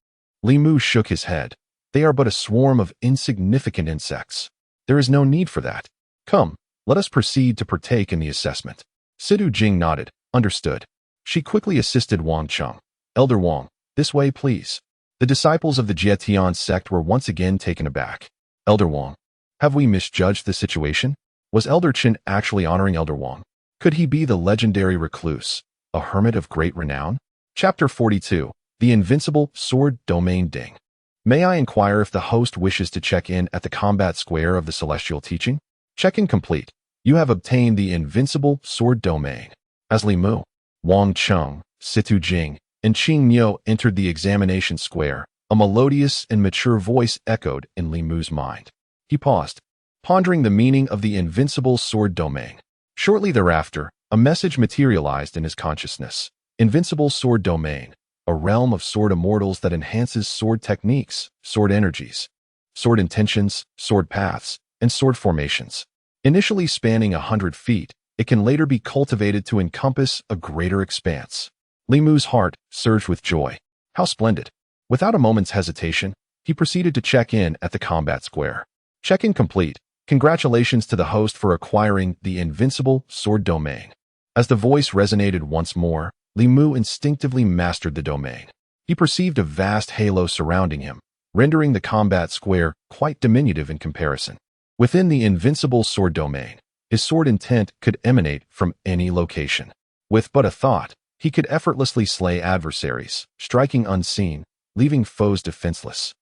Li Mu shook his head. "They are but a swarm of insignificant insects. There is no need for that. Come, let us proceed to partake in the assessment." Situ Jing nodded, understood. She quickly assisted Wang Cheng. "Elder Wang, this way please." The disciples of the Jitian sect were once again taken aback. "Elder Wang, have we misjudged the situation? Was Elder Chen actually honoring Elder Wang?" Could he be the legendary recluse, a hermit of great renown? Chapter 42. The Invincible Sword Domain Ding. May I inquire if the host wishes to check in at the combat square of the celestial teaching? Check-in complete. You have obtained the Invincible Sword Domain. As Li Mu, Wang Cheng, Situ Jing, and Qing Niu entered the examination square, a melodious and mature voice echoed in Li Mu's mind. He paused, pondering the meaning of the Invincible Sword Domain. Shortly thereafter, a message materialized in his consciousness. Invincible Sword Domain, a realm of sword immortals that enhances sword techniques, sword energies, sword intentions, sword paths, and sword formations. Initially spanning 100 feet, it can later be cultivated to encompass a greater expanse. Li Mu's heart surged with joy. How splendid! Without a moment's hesitation, he proceeded to check in at the combat square. Check-in complete. Congratulations to the host for acquiring the Invincible Sword Domain. As the voice resonated once more, Li Mu instinctively mastered the domain. He perceived a vast halo surrounding him, rendering the combat square quite diminutive in comparison. Within the Invincible Sword Domain, his sword intent could emanate from any location. With but a thought, he could effortlessly slay adversaries, striking unseen, leaving foes defenseless.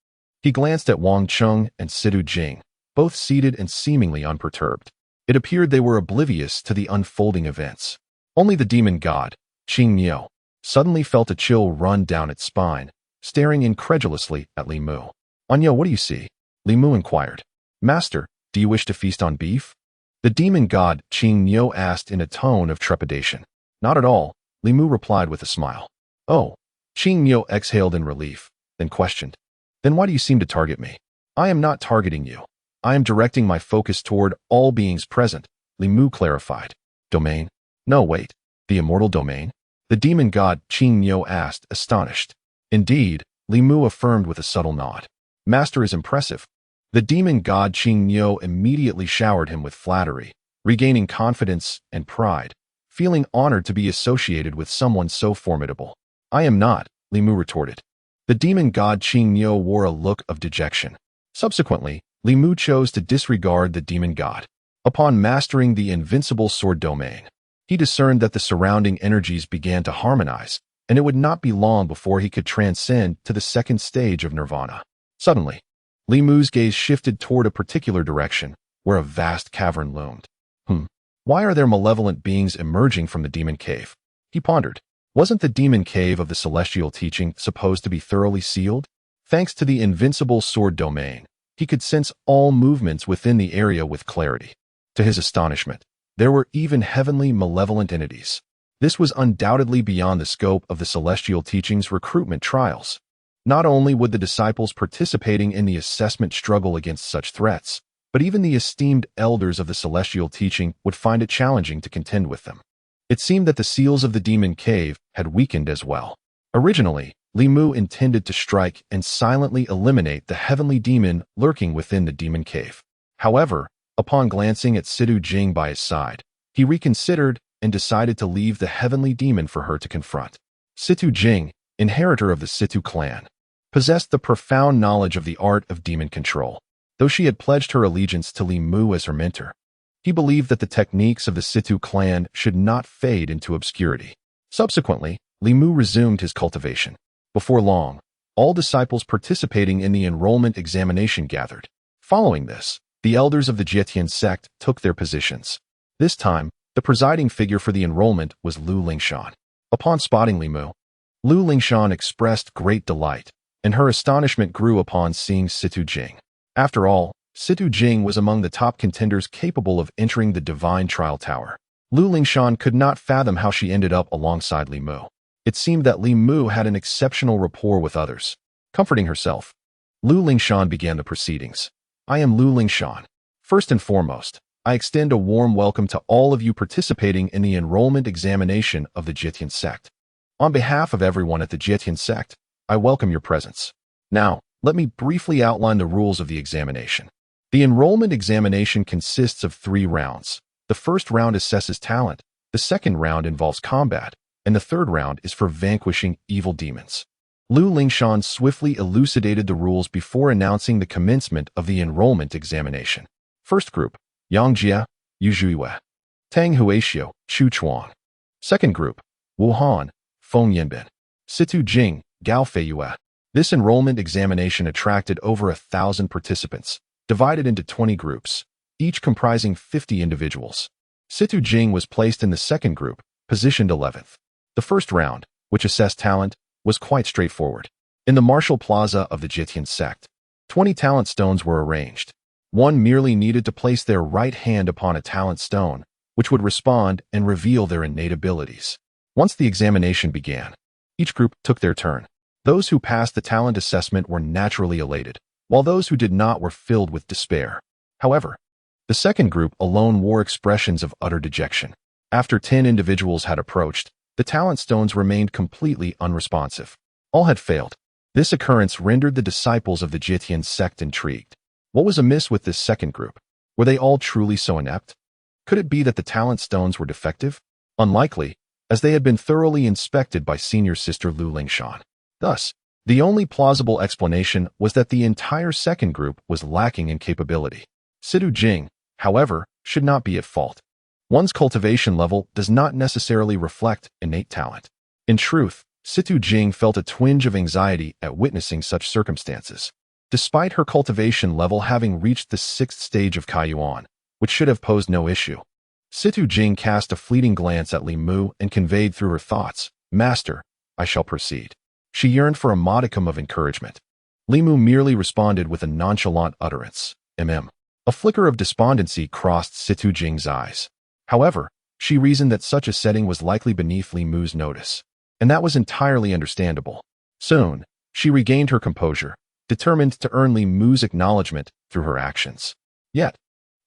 He glanced at Wang Cheng and Situ Jing, both seated and seemingly unperturbed. It appeared they were oblivious to the unfolding events. Only the demon god, Qing Niu, suddenly felt a chill run down its spine, staring incredulously at Li Mu. "Anya, what do you see?" Li Mu inquired. "Master, do you wish to feast on beef?" The demon god Qing Niu asked in a tone of trepidation. "Not at all," Li Mu replied with a smile. "Oh." Qing Niu exhaled in relief, then questioned. "Then why do you seem to target me?" "I am not targeting you. I am directing my focus toward all beings present," Li Mu clarified. "Domain? No, wait. The immortal domain?" The demon god Qing Niu asked, astonished. "Indeed," Li Mu affirmed with a subtle nod. "Master is impressive." The demon god Qing Niu immediately showered him with flattery, regaining confidence and pride, feeling honored to be associated with someone so formidable. "I am not," Li Mu retorted. The demon god Qing Niu wore a look of dejection. Subsequently, Li Mu chose to disregard the demon god. Upon mastering the Invincible Sword Domain, he discerned that the surrounding energies began to harmonize, and it would not be long before he could transcend to the second stage of nirvana. Suddenly, Li Mu's gaze shifted toward a particular direction, where a vast cavern loomed. Why are there malevolent beings emerging from the demon cave? He pondered. Wasn't the demon cave of the celestial teaching supposed to be thoroughly sealed? Thanks to the Invincible Sword Domain, he could sense all movements within the area with clarity. To his astonishment, there were even heavenly malevolent entities. This was undoubtedly beyond the scope of the celestial teaching's recruitment trials. Not only would the disciples participating in the assessment struggle against such threats, but even the esteemed elders of the celestial teaching would find it challenging to contend with them. It seemed that the seals of the demon cave had weakened as well. Originally, Li Mu intended to strike and silently eliminate the heavenly demon lurking within the demon cave. However, upon glancing at Situ Jing by his side, he reconsidered and decided to leave the heavenly demon for her to confront. Situ Jing, inheritor of the Situ clan, possessed the profound knowledge of the art of demon control. Though she had pledged her allegiance to Li Mu as her mentor, he believed that the techniques of the Situ clan should not fade into obscurity. Subsequently, Li Mu resumed his cultivation. Before long, all disciples participating in the enrollment examination gathered. Following this, the elders of the Jietian sect took their positions. This time, the presiding figure for the enrollment was Lu Lingshan. Upon spotting Li Mu, Lu Lingshan expressed great delight, and her astonishment grew upon seeing Situ Jing. After all, Situ Jing was among the top contenders capable of entering the Divine Trial Tower. Lu Lingshan could not fathom how she ended up alongside Li Mu. It seemed that Li Mu had an exceptional rapport with others. Comforting herself, Lu Lingshan began the proceedings. "I am Lu Lingshan. First and foremost, I extend a warm welcome to all of you participating in the enrollment examination of the Jietian sect. On behalf of everyone at the Jietian sect, I welcome your presence. Now, let me briefly outline the rules of the examination. The enrollment examination consists of 3 rounds. The first round assesses talent, the second round involves combat, and the third round is for vanquishing evil demons." Lu Lingshan swiftly elucidated the rules before announcing the commencement of the enrollment examination. First group, Yangjia, Yuzhuiwe. Tang Huaxiu, Chu Chuang. Second group, Wuhan, Feng Yanbin. Situ Jing, Gao Feiyue. This enrollment examination attracted over 1,000 participants, divided into 20 groups, each comprising 50 individuals. Situ Jing was placed in the second group, positioned 11th. The first round, which assessed talent, was quite straightforward. In the martial plaza of the Jitian sect, 20 talent stones were arranged. One merely needed to place their right hand upon a talent stone, which would respond and reveal their innate abilities. Once the examination began, each group took their turn. Those who passed the talent assessment were naturally elated, while those who did not were filled with despair. However, the second group alone wore expressions of utter dejection. After 10 individuals had approached, the talent stones remained completely unresponsive. All had failed. This occurrence rendered the disciples of the Jitian sect intrigued. What was amiss with this second group? Were they all truly so inept? Could it be that the talent stones were defective? Unlikely, as they had been thoroughly inspected by senior sister Lu Lingshan. Thus, the only plausible explanation was that the entire second group was lacking in capability. Situ Jing, however, should not be at fault. One's cultivation level does not necessarily reflect innate talent. In truth, Situ Jing felt a twinge of anxiety at witnessing such circumstances. Despite her cultivation level having reached the 6th stage of Kaiyuan, which should have posed no issue, Situ Jing cast a fleeting glance at Li Mu and conveyed through her thoughts, "Master, I shall proceed." She yearned for a modicum of encouragement. Li Mu merely responded with a nonchalant utterance, "Mm." A flicker of despondency crossed Situ Jing's eyes. However, she reasoned that such a setting was likely beneath Li Mu's notice, and that was entirely understandable. Soon, she regained her composure, determined to earn Li Mu's acknowledgement through her actions. Yet,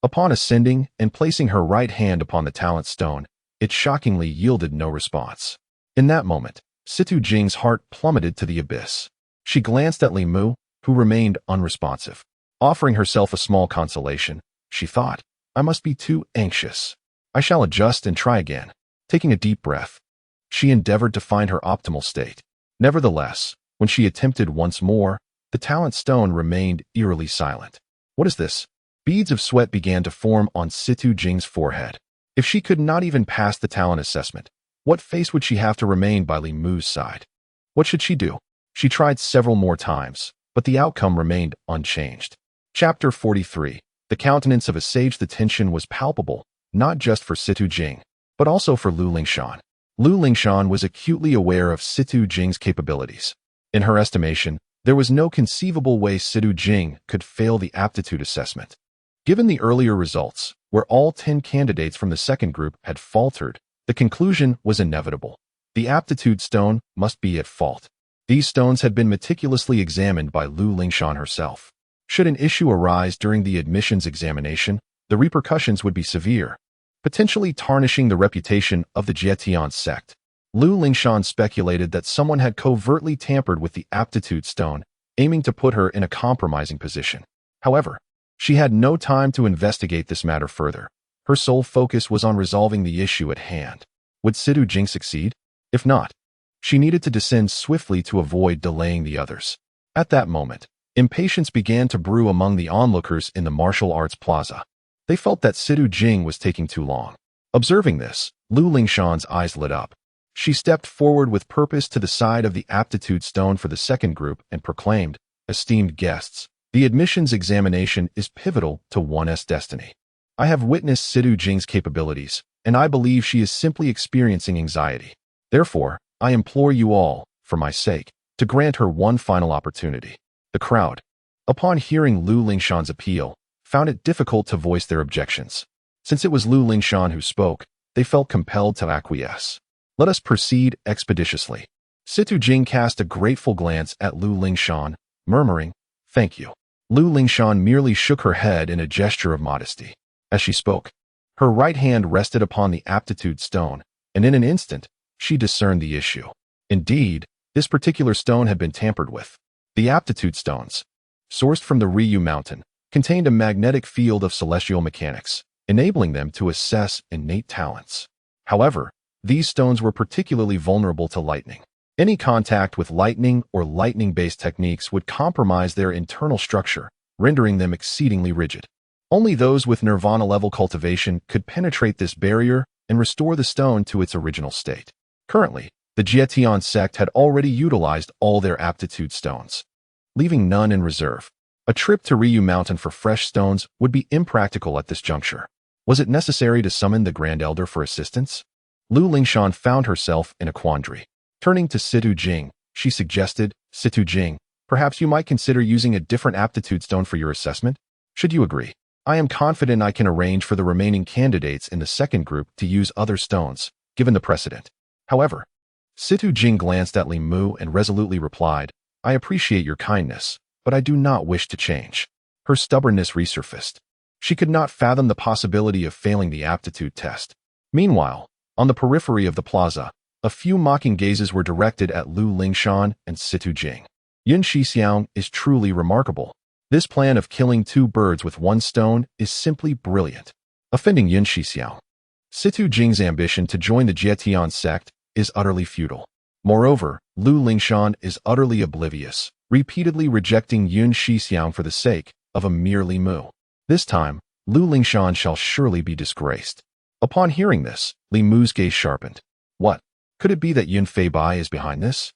upon ascending and placing her right hand upon the talent stone, it shockingly yielded no response. In that moment, Situ Jing's heart plummeted to the abyss. She glanced at Li Mu, who remained unresponsive. Offering herself a small consolation, she thought, "I must be too anxious. I shall adjust and try again." Taking a deep breath, she endeavored to find her optimal state. Nevertheless, when she attempted once more, the talent stone remained eerily silent. "What is this?" Beads of sweat began to form on Situ Jing's forehead. If she could not even pass the talent assessment, what face would she have to remain by Li Mu's side? What should she do? She tried several more times, but the outcome remained unchanged. Chapter 43. The countenance of a sage. The tension was palpable, not just for Situ Jing, but also for Lu Lingshan. Lu Lingshan was acutely aware of Situ Jing's capabilities. In her estimation, there was no conceivable way Situ Jing could fail the aptitude assessment. Given the earlier results, where all 10 candidates from the second group had faltered, the conclusion was inevitable. The aptitude stone must be at fault. These stones had been meticulously examined by Lu Lingshan herself. Should an issue arise during the admissions examination, the repercussions would be severe, potentially tarnishing the reputation of the Jitian sect. Lu Lingshan speculated that someone had covertly tampered with the aptitude stone, aiming to put her in a compromising position. However, she had no time to investigate this matter further. Her sole focus was on resolving the issue at hand. Would Situ Jing succeed? If not, she needed to descend swiftly to avoid delaying the others. At that moment, impatience began to brew among the onlookers in the martial arts plaza. They felt that Situ Jing was taking too long. Observing this, Lu Lingshan's eyes lit up. She stepped forward with purpose to the side of the aptitude stone for the second group and proclaimed, "Esteemed guests, the admissions examination is pivotal to one's destiny. I have witnessed Situ Jing's capabilities, and I believe she is simply experiencing anxiety. Therefore, I implore you all, for my sake, to grant her one final opportunity." The crowd, upon hearing Lu Lingshan's appeal, found it difficult to voice their objections. Since it was Lu Lingshan who spoke, they felt compelled to acquiesce. "Let us proceed expeditiously." Situ Jing cast a grateful glance at Lu Lingshan, murmuring, "Thank you." Lu Lingshan merely shook her head in a gesture of modesty. As she spoke, her right hand rested upon the aptitude stone, and in an instant, she discerned the issue. Indeed, this particular stone had been tampered with. The aptitude stones, sourced from the Ryu mountain, contained a magnetic field of celestial mechanics, enabling them to assess innate talents. However, these stones were particularly vulnerable to lightning. Any contact with lightning or lightning-based techniques would compromise their internal structure, rendering them exceedingly rigid. Only those with nirvana-level cultivation could penetrate this barrier and restore the stone to its original state. Currently, the Jietian sect had already utilized all their aptitude stones, leaving none in reserve. A trip to Ryu Mountain for fresh stones would be impractical at this juncture. Was it necessary to summon the Grand Elder for assistance? Lu Lingshan found herself in a quandary. Turning to Situ Jing, she suggested, Situ Jing, perhaps you might consider using a different aptitude stone for your assessment? Should you agree? I am confident I can arrange for the remaining candidates in the second group to use other stones, given the precedent. However, Situ Jing glanced at Li Mu and resolutely replied, I appreciate your kindness, but I do not wish to change. Her stubbornness resurfaced. She could not fathom the possibility of failing the aptitude test. Meanwhile, on the periphery of the plaza, a few mocking gazes were directed at Lu Lingshan and Situ Jing. Yun Shixiang is truly remarkable. This plan of killing two birds with one stone is simply brilliant. Offending Yun Shixiang. Situ Jing's ambition to join the Jietian sect is utterly futile. Moreover, Lu Lingshan is utterly oblivious, repeatedly rejecting Yun Shixiang for the sake of a mere Li Mu. This time, Lu Lingshan shall surely be disgraced. Upon hearing this, Li Mu's gaze sharpened. What? Could it be that Yun Fei Bai is behind this?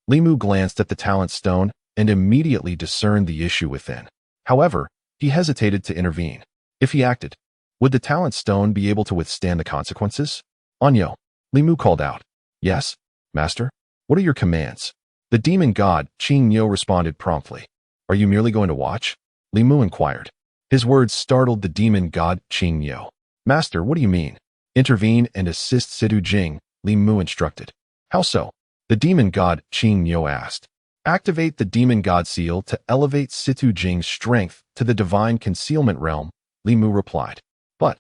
Li Mu glanced at the talent stone and immediately discerned the issue within. However, he hesitated to intervene. If he acted, would the talent stone be able to withstand the consequences? Anyo, Li Mu called out. Yes, master. What are your commands? The demon god, Qing Niu, responded promptly. Are you merely going to watch? Li Mu inquired. His words startled the demon god, Qing Niu. Master, what do you mean? Intervene and assist Situ Jing, Li Mu instructed. How so? The demon god, Qing Niu asked. Activate the demon god seal to elevate Situ Jing's strength to the divine concealment realm, Li Mu replied. But,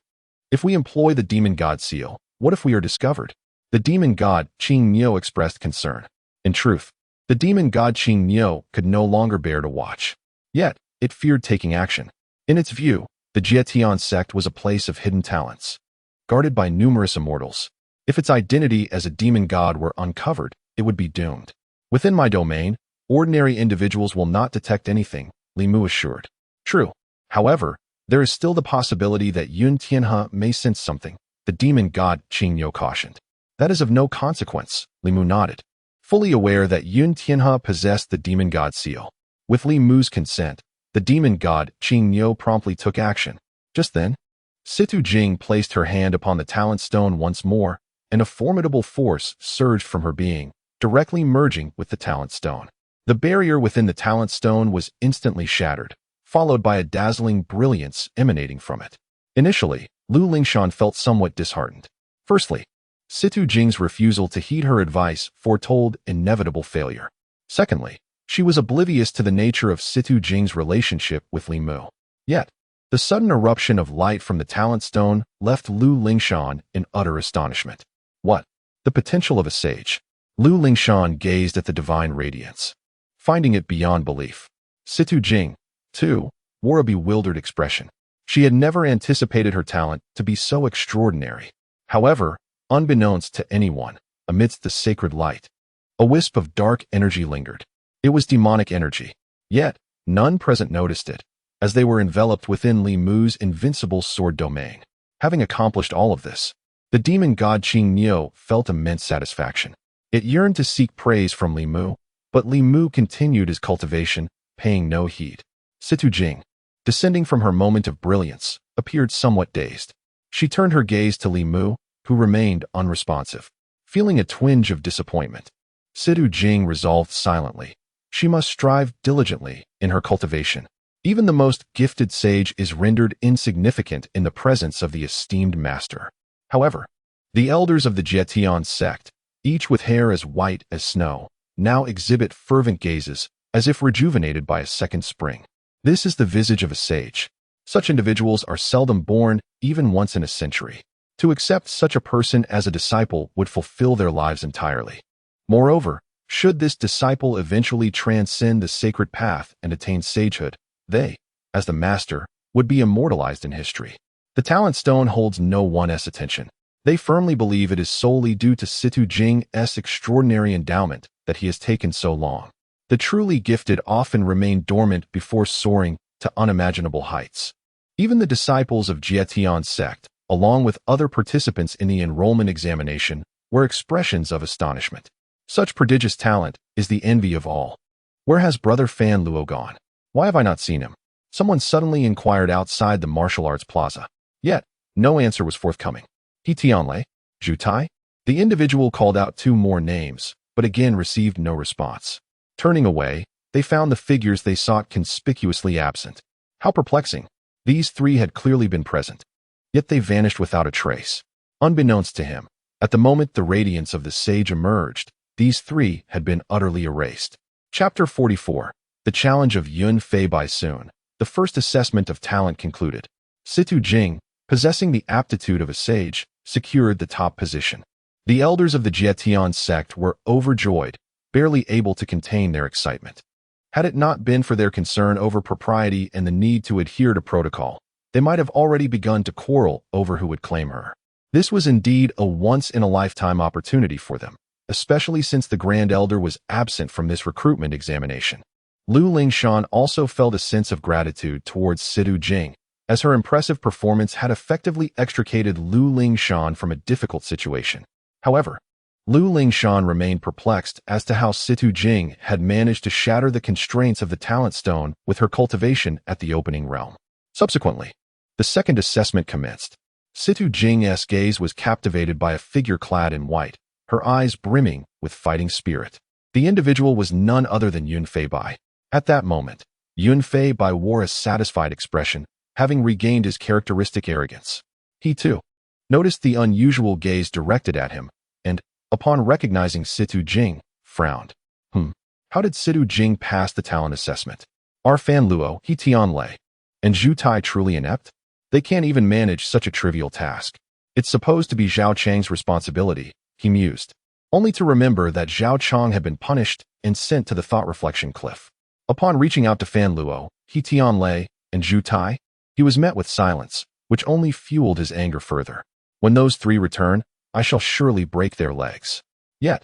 if we employ the demon god seal, what if we are discovered? The demon god, Qing Niu, expressed concern. In truth, the demon god Qing Niu could no longer bear to watch. Yet, it feared taking action. In its view, the Jietian sect was a place of hidden talents, guarded by numerous immortals. If its identity as a demon god were uncovered, it would be doomed. Within my domain, ordinary individuals will not detect anything, Li Mu assured. True. However, there is still the possibility that Yun Tianhe may sense something, the demon god Qing Niu cautioned. That is of no consequence, Li Mu nodded, fully aware that Yun Tianhe possessed the demon god seal. With Li Mu's consent, the demon god Qing Niu promptly took action. Just then, Situ Jing placed her hand upon the talent stone once more, and a formidable force surged from her being, directly merging with the talent stone. The barrier within the talent stone was instantly shattered, followed by a dazzling brilliance emanating from it. Initially, Lu Lingshan felt somewhat disheartened. Firstly, Situ Jing's refusal to heed her advice foretold inevitable failure. Secondly, she was oblivious to the nature of Situ Jing's relationship with Li Mu. Yet, the sudden eruption of light from the talent stone left Lu Lingshan in utter astonishment. What? The potential of a sage. Lu Lingshan gazed at the divine radiance, finding it beyond belief. Situ Jing, too, wore a bewildered expression. She had never anticipated her talent to be so extraordinary. However, unbeknownst to anyone, amidst the sacred light, a wisp of dark energy lingered. It was demonic energy. Yet, none present noticed it, as they were enveloped within Li Mu's invincible sword domain. Having accomplished all of this, the demon god Qing Niu felt immense satisfaction. It yearned to seek praise from Li Mu, but Li Mu continued his cultivation, paying no heed. Situ Jing, descending from her moment of brilliance, appeared somewhat dazed. She turned her gaze to Li Mu, who remained unresponsive. Feeling a twinge of disappointment, Situ Jing resolved silently. She must strive diligently in her cultivation. Even the most gifted sage is rendered insignificant in the presence of the esteemed master. However, the elders of the Jietian sect, each with hair as white as snow, now exhibit fervent gazes, as if rejuvenated by a second spring. This is the visage of a sage. Such individuals are seldom born, even once in a century. To accept such a person as a disciple would fulfill their lives entirely. Moreover, should this disciple eventually transcend the sacred path and attain sagehood, they, as the master, would be immortalized in history. The talent stone holds no one's attention. They firmly believe it is solely due to Situ Jing's extraordinary endowment that he has taken so long. The truly gifted often remain dormant before soaring to unimaginable heights. Even the disciples of Jietian sect, along with other participants in the enrollment examination, were expressions of astonishment. Such prodigious talent is the envy of all. Where has Brother Fan Luo gone? Why have I not seen him? Someone suddenly inquired outside the martial arts plaza. Yet, no answer was forthcoming. He Tianlei? Zhu Tai? The individual called out 2 more names, but again received no response. Turning away, they found the figures they sought conspicuously absent. How perplexing! These 3 had clearly been present. Yet they vanished without a trace. Unbeknownst to him, at the moment the radiance of the sage emerged, these 3 had been utterly erased. Chapter 44. The Challenge of Yun Fei Bai Soon. The first assessment of talent concluded. Situ Jing, possessing the aptitude of a sage, secured the top position. The elders of the Jietian sect were overjoyed, barely able to contain their excitement. Had it not been for their concern over propriety and the need to adhere to protocol, they might have already begun to quarrel over who would claim her. This was indeed a once-in-a-lifetime opportunity for them, especially since the Grand Elder was absent from this recruitment examination. Lu Lingshan also felt a sense of gratitude towards Situ Jing, as her impressive performance had effectively extricated Lu Lingshan from a difficult situation. However, Lu Lingshan remained perplexed as to how Situ Jing had managed to shatter the constraints of the talent stone with her cultivation at the opening realm. Subsequently, the second assessment commenced. Situ Jing's gaze was captivated by a figure clad in white, her eyes brimming with fighting spirit. The individual was none other than Yun Fei Bai. At that moment, Yun Fei Bai wore a satisfied expression, having regained his characteristic arrogance. He, too, noticed the unusual gaze directed at him, and, upon recognizing Situ Jing, frowned. How did Situ Jing pass the talent assessment? Are Fan Luo, He Tianlei, and Zhu Tai truly inept? They can't even manage such a trivial task. It's supposed to be Zhao Chang's responsibility, he mused, only to remember that Zhao Chang had been punished and sent to the thought reflection cliff. Upon reaching out to Fan Luo, He Tianlei, and Zhu Tai, he was met with silence, which only fueled his anger further. When those 3 return, I shall surely break their legs. Yet,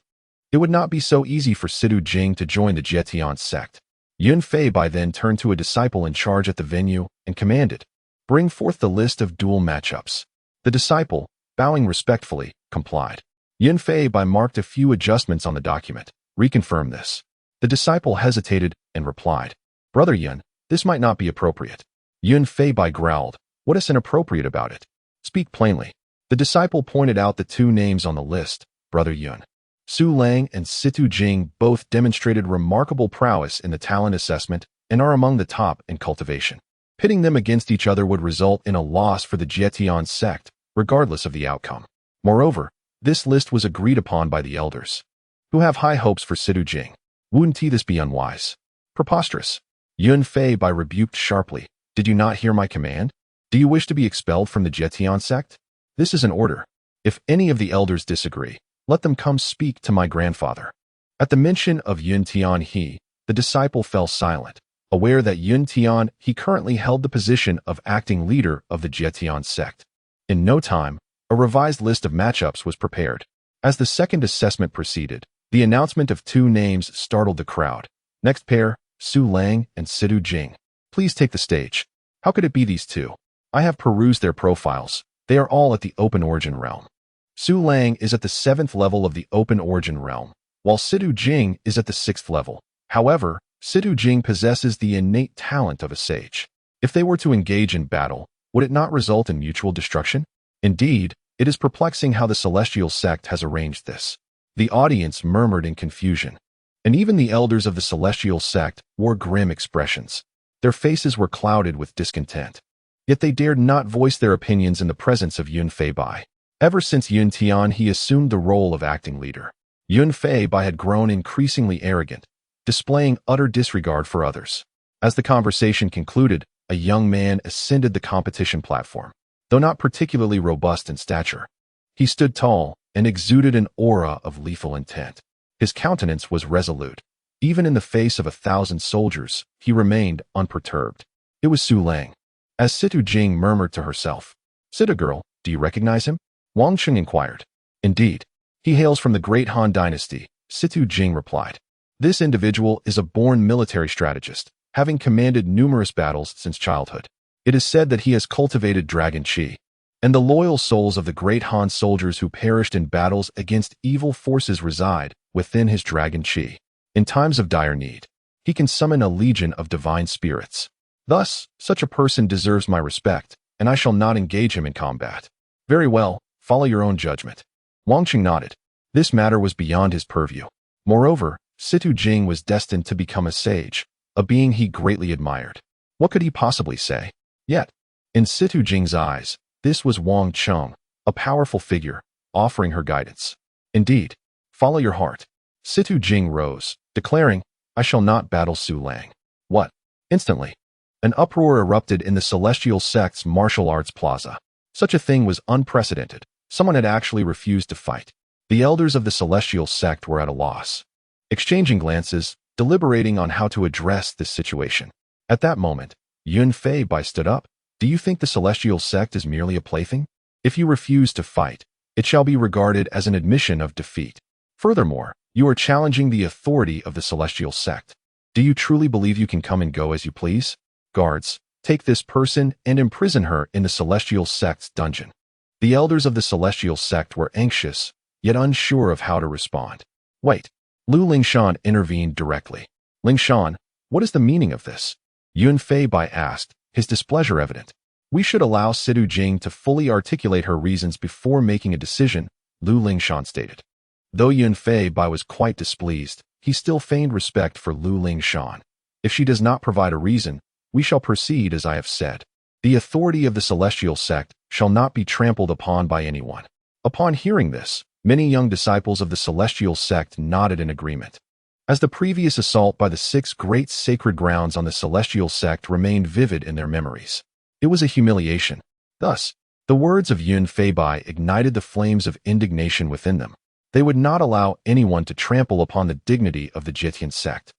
it would not be so easy for Situ Jing to join the Jietian sect. Yun Fei Bai then turned to a disciple in charge at the venue and commanded, "Bring forth the list of duel matchups." The disciple, bowing respectfully, complied. Yun Fei Bai marked a few adjustments on the document. Reconfirm this. The disciple hesitated and replied, "Brother Yun, this might not be appropriate." Yun Fei Bai growled, "What is inappropriate about it? Speak plainly." The disciple pointed out the 2 names on the list, Brother Yun. Su Lang and Situ Jing both demonstrated remarkable prowess in the talent assessment and are among the top in cultivation. Pitting them against each other would result in a loss for the Jietian sect, regardless of the outcome. Moreover, this list was agreed upon by the elders, who have high hopes for Situ Jing. Wouldn't this be unwise? Preposterous. Yun Fei Bai rebuked sharply, "Did you not hear my command? Do you wish to be expelled from the Jietian sect? This is an order. If any of the elders disagree, let them come speak to my grandfather." At the mention of Yun Tian He, the disciple fell silent, aware that Yun Tian He currently held the position of acting leader of the Jietian sect. In no time, a revised list of matchups was prepared. As the second assessment proceeded, the announcement of 2 names startled the crowd. Next pair, Su Lang and Situ Jing. Please take the stage. How could it be these 2? I have perused their profiles. They are all at the Open Origin realm. Su Lang is at the 7th level of the Open Origin realm, while Situ Jing is at the 6th level. However, Situ Jing possesses the innate talent of a sage. If they were to engage in battle, would it not result in mutual destruction? Indeed, it is perplexing how the Celestial sect has arranged this. The audience murmured in confusion, and even the elders of the Celestial sect wore grim expressions. Their faces were clouded with discontent. Yet they dared not voice their opinions in the presence of Yun Fei Bai. Ever since Yun Tian He assumed the role of acting leader, Yun Fei Bai had grown increasingly arrogant, displaying utter disregard for others. As the conversation concluded, a young man ascended the competition platform. Though not particularly robust in stature, he stood tall and exuded an aura of lethal intent. His countenance was resolute. Even in the face of 1,000 soldiers, he remained unperturbed. It was Su Lang. As Situ Jing murmured to herself, "Situ girl, do you recognize him?" Wang Cheng inquired. "Indeed. He hails from the Great Han Dynasty," Situ Jing replied. "This individual is a born military strategist, having commanded numerous battles since childhood. It is said that he has cultivated dragon chi, and the loyal souls of the great Han soldiers who perished in battles against evil forces reside within his dragon chi. In times of dire need, he can summon a legion of divine spirits. Thus, such a person deserves my respect, and I shall not engage him in combat. Very well, follow your own judgment. Wang Qing nodded. This matter was beyond his purview. Moreover, Situ Jing was destined to become a sage, a being he greatly admired. What could he possibly say? Yet, in Situ Jing's eyes, this was Wang Qing, a powerful figure, offering her guidance. Indeed, follow your heart. Situ Jing rose, declaring, I shall not battle Su Lang. What? Instantly, an uproar erupted in the Celestial Sect's martial arts plaza. Such a thing was unprecedented. Someone had actually refused to fight. The elders of the Celestial Sect were at a loss, exchanging glances, deliberating on how to address this situation. At that moment, Yun Fei Bai stood up. Do you think the Celestial Sect is merely a plaything? If you refuse to fight, it shall be regarded as an admission of defeat. Furthermore, you are challenging the authority of the Celestial Sect. Do you truly believe you can come and go as you please? Guards, take this person and imprison her in the Celestial Sect's dungeon. The elders of the Celestial Sect were anxious, yet unsure of how to respond. Wait. Lu Lingshan intervened directly. Lingshan, what is the meaning of this? Yun Fei Bai asked, his displeasure evident. We should allow Situ Jing to fully articulate her reasons before making a decision, Lu Lingshan stated. Though Yun Fei Bai was quite displeased, he still feigned respect for Lu Lingshan. If she does not provide a reason, we shall proceed as I have said. The authority of the Celestial Sect shall not be trampled upon by anyone. Upon hearing this, many young disciples of the Celestial Sect nodded in agreement. As the previous assault by the 6 great sacred grounds on the Celestial Sect remained vivid in their memories. It was a humiliation. Thus, the words of Yun Fei Bai ignited the flames of indignation within them. They would not allow anyone to trample upon the dignity of the Jitian sect.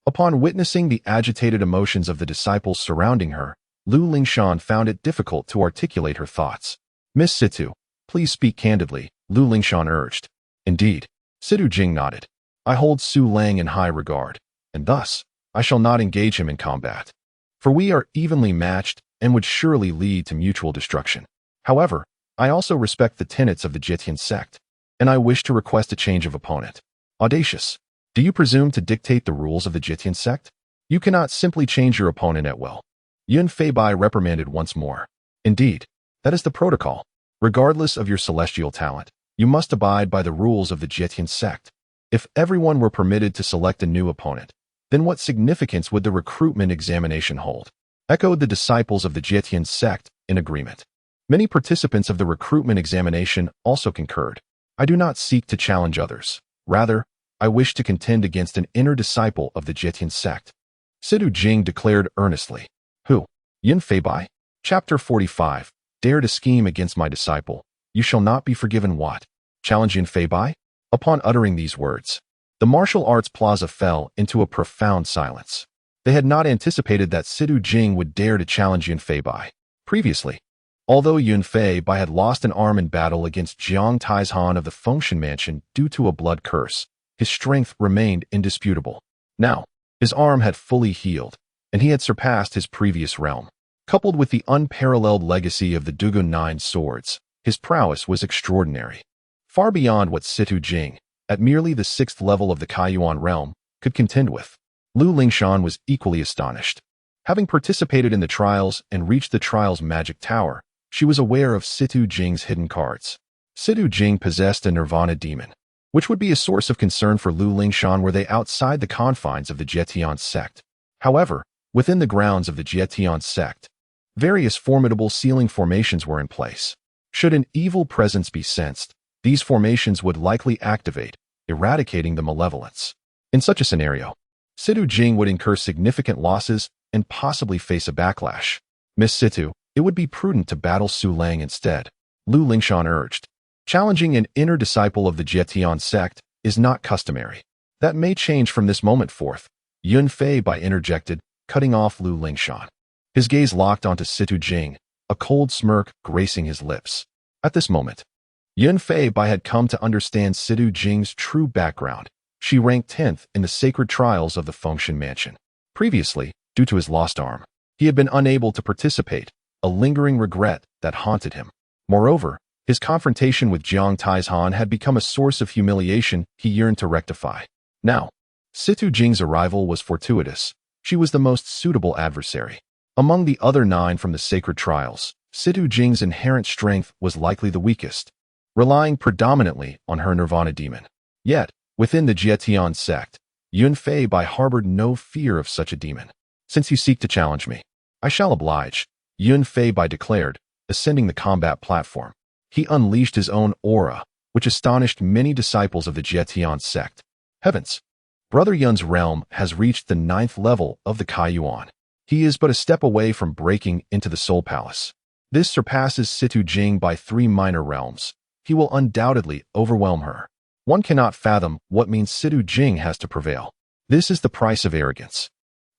Upon witnessing the agitated emotions of the disciples surrounding her, Lu Lingshan found it difficult to articulate her thoughts. Miss Situ, please speak candidly, Lu Lingshan urged. Indeed, Situ Jing nodded. I hold Su Lang in high regard, and thus, I shall not engage him in combat. For we are evenly matched and would surely lead to mutual destruction. However, I also respect the tenets of the Jitian sect, and I wish to request a change of opponent. Audacious, do you presume to dictate the rules of the Jitian sect? You cannot simply change your opponent at will. Yun Fei Bai reprimanded once more. Indeed, that is the protocol. Regardless of your celestial talent, you must abide by the rules of the Jitian sect. If everyone were permitted to select a new opponent, then what significance would the recruitment examination hold? Echoed the disciples of the Jitian sect in agreement. Many participants of the recruitment examination also concurred. I do not seek to challenge others. Rather, I wish to contend against an inner disciple of the Jitian sect. Situ Jing declared earnestly. Who? Yun Fei Bai? Chapter 45. Dare to scheme against my disciple. You shall not be forgiven what? Challenge Yun Fei Bai? Upon uttering these words, the martial arts plaza fell into a profound silence. They had not anticipated that Situ Jing would dare to challenge Yun Fei Bai. Previously, although Yun Fei Bai had lost an arm in battle against Jiang Taizhan of the Fengshan Mansion due to a blood curse, his strength remained indisputable. Now, his arm had fully healed, and he had surpassed his previous realm. Coupled with the unparalleled legacy of the Dugun 9 swords, his prowess was extraordinary. Far beyond what Situ Jing, at merely the 6th level of the Kaiyuan realm, could contend with. Lu Lingshan was equally astonished. Having participated in the trials and reached the trials' magic tower, she was aware of Situ Jing's hidden cards. Situ Jing possessed a nirvana demon, which would be a source of concern for Lu Lingshan were they outside the confines of the Jetian sect. However, within the grounds of the Jetian sect, various formidable sealing formations were in place. Should an evil presence be sensed, these formations would likely activate, eradicating the malevolence. In such a scenario, Situ Jing would incur significant losses and possibly face a backlash. Miss Situ, it would be prudent to battle Su Lang instead, Lu Lingshan urged. Challenging an inner disciple of the Jetian sect is not customary. That may change from this moment forth, Yun Fei Bai interjected, cutting off Lu Lingshan. His gaze locked onto Situ Jing, a cold smirk gracing his lips. At this moment, Yun Fei Bai had come to understand Situ Jing's true background. She ranked 10th in the sacred trials of the Fengshan Mansion. Previously, due to his lost arm, He had been unable to participate, a lingering regret that haunted him. Moreover, his confrontation with Jiang Taizhan had become a source of humiliation he yearned to rectify. Now, Situ Jing's arrival was fortuitous. She was the most suitable adversary. Among the other 9 from the sacred trials, Situ Jing's inherent strength was likely the weakest, relying predominantly on her nirvana demon. Yet, within the Jietian sect, Yun Fei Bai harbored no fear of such a demon. "Since you seek to challenge me, I shall oblige," Yun Fei Bai declared, ascending the combat platform. He unleashed his own aura, which astonished many disciples of the Jietian sect. Heavens! Brother Yun's realm has reached the 9th level of the Kaiyuan. He is but a step away from breaking into the Soul Palace. This surpasses Situ Jing by 3 minor realms. He will undoubtedly overwhelm her. One cannot fathom what means Situ Jing has to prevail. This is the price of arrogance.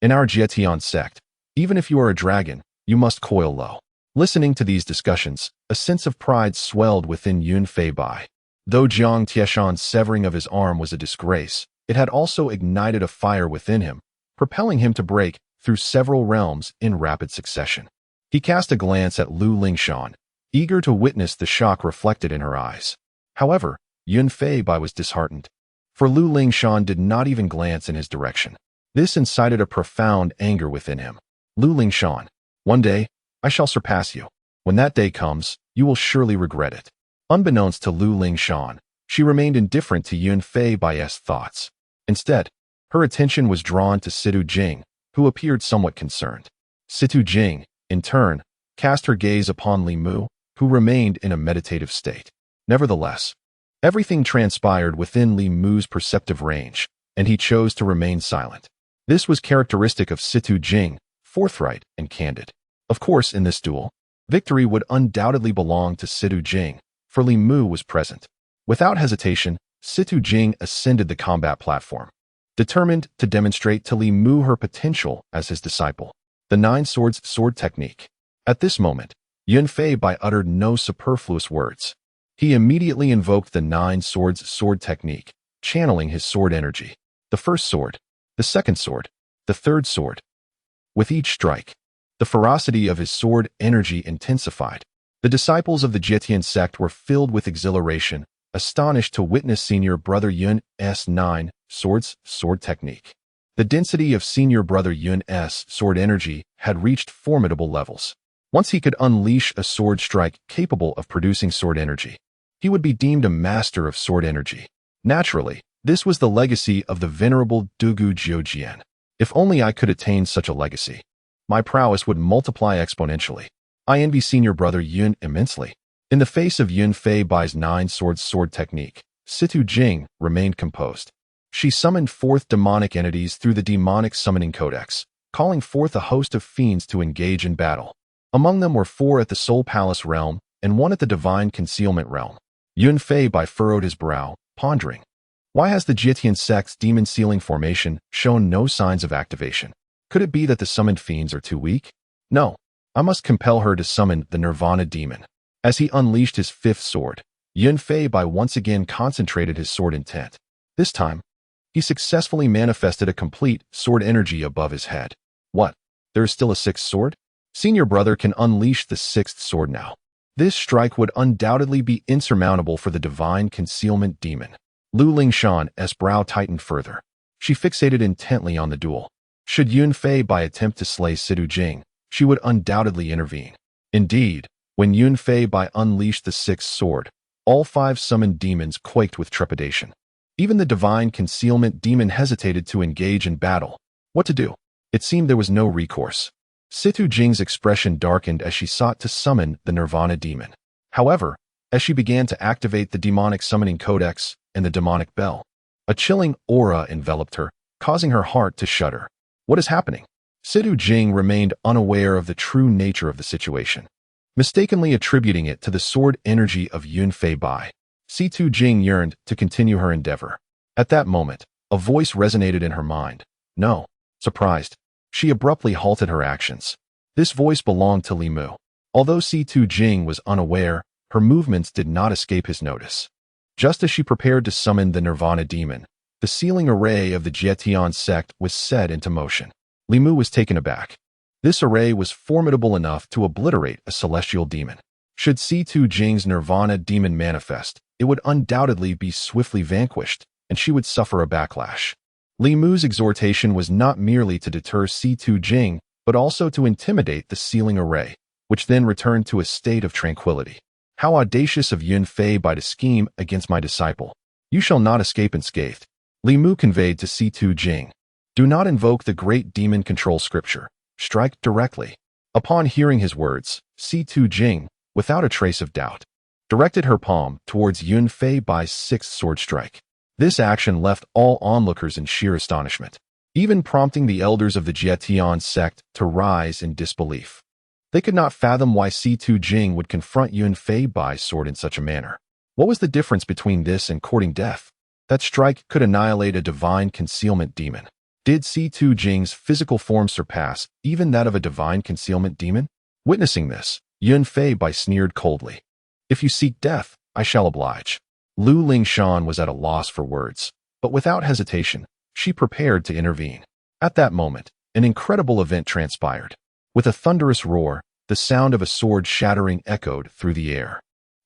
In our Jietian sect, even if you are a dragon, you must coil low. Listening to these discussions, a sense of pride swelled within Yun Fei Bai. Though Jiang Tieshan's severing of his arm was a disgrace, it had also ignited a fire within him, propelling him to break through several realms in rapid succession. He cast a glance at Lu Lingshan, eager to witness the shock reflected in her eyes. However, Yun Fei Bai was disheartened, for Lu Lingshan did not even glance in his direction. This incited a profound anger within him. "Lu Lingshan, one day, I shall surpass you. When that day comes, you will surely regret it." Unbeknownst to Lu Lingshan, she remained indifferent to Yun Fei Bai's thoughts. Instead, her attention was drawn to Situ Jing, who appeared somewhat concerned. Situ Jing, in turn, cast her gaze upon Li Mu, who remained in a meditative state. Nevertheless, everything transpired within Li Mu's perceptive range, and he chose to remain silent. This was characteristic of Situ Jing, forthright and candid. Of course, in this duel, victory would undoubtedly belong to Situ Jing, for Li Mu was present. Without hesitation, Situ Jing ascended the combat platform, determined to demonstrate to Li Mu her potential as his disciple. The 9 swords sword technique. At this moment, Yun Fei Bai uttered no superfluous words. He immediately invoked the 9 swords sword technique, channeling his sword energy. The first sword, the second sword, the third sword. With each strike, the ferocity of his sword energy intensified. The disciples of the Jietian sect were filled with exhilaration, astonished to witness Senior Brother Yun's 9 swords sword technique. The density of Senior Brother Yun's sword energy had reached formidable levels. Once he could unleash a sword strike capable of producing sword energy, he would be deemed a master of sword energy. Naturally, this was the legacy of the venerable Dugu Jiujian. If only I could attain such a legacy, my prowess would multiply exponentially. I envy Senior Brother Yun immensely. In the face of Yun Fei Bai's 9 swords sword technique, Situ Jing remained composed. She summoned forth demonic entities through the demonic summoning codex, calling forth a host of fiends to engage in battle. Among them were 4 at the Soul Palace realm and 1 at the Divine Concealment realm. Yun Fei Bai furrowed his brow, pondering. Why has the Jietian sect's demon sealing formation shown no signs of activation? Could it be that the summoned fiends are too weak? No, I must compel her to summon the Nirvana demon. As he unleashed his 5th sword, Yun Fei Bai once again concentrated his sword intent. This time, he successfully manifested a complete sword energy above his head. What? There is still a 6th sword? Senior Brother can unleash the 6th sword now. This strike would undoubtedly be insurmountable for the Divine Concealment demon. Lu Lingshan's brow tightened further. She fixated intently on the duel. Should Yun Fei Bai attempt to slay Situ Jing, she would undoubtedly intervene. Indeed, when Yun Fei Bai unleashed the 6th sword, all 5 summoned demons quaked with trepidation. Even the Divine Concealment demon hesitated to engage in battle. What to do? It seemed there was no recourse. Situ Jing's expression darkened as she sought to summon the Nirvana demon. However, as she began to activate the demonic summoning codex and the demonic bell, a chilling aura enveloped her, causing her heart to shudder. What is happening? Situ Jing remained unaware of the true nature of the situation, mistakenly attributing it to the sword energy of Yun Fei Bai. Situ Jing yearned to continue her endeavor. At that moment, a voice resonated in her mind. No. Surprised, she abruptly halted her actions. This voice belonged to Li Mu. Although Situ Jing was unaware, her movements did not escape his notice. Just as she prepared to summon the Nirvana demon, the sealing array of the Jietian sect was set into motion. Li Mu was taken aback. This array was formidable enough to obliterate a celestial demon. Should C2 Jing's Nirvana demon manifest, it would undoubtedly be swiftly vanquished, and she would suffer a backlash. Li Mu's exhortation was not merely to deter C2 Jing, but also to intimidate the sealing array, which then returned to a state of tranquility. How audacious of Yun Fei by to scheme against my disciple. You shall not escape unscathed. Li Mu conveyed to C2 Jing. Do not invoke the great demon control scripture. Strike directly. Upon hearing his words, C2 Jing, without a trace of doubt, directed her palm towards Yun Fei Bai's sixth sword strike. This action left all onlookers in sheer astonishment, even prompting the elders of the Jietian sect to rise in disbelief. They could not fathom why C2 Jing would confront Yun Fei Bai's sword in such a manner. What was the difference between this and courting death? That strike could annihilate a divine concealment demon. Did C2 Jing's physical form surpass even that of a divine concealment demon? Witnessing this, Yun Fei Bai sneered coldly. If you seek death, I shall oblige. Lu Lingshan was at a loss for words, but without hesitation, she prepared to intervene. At that moment, an incredible event transpired. With a thunderous roar, the sound of a sword shattering echoed through the air.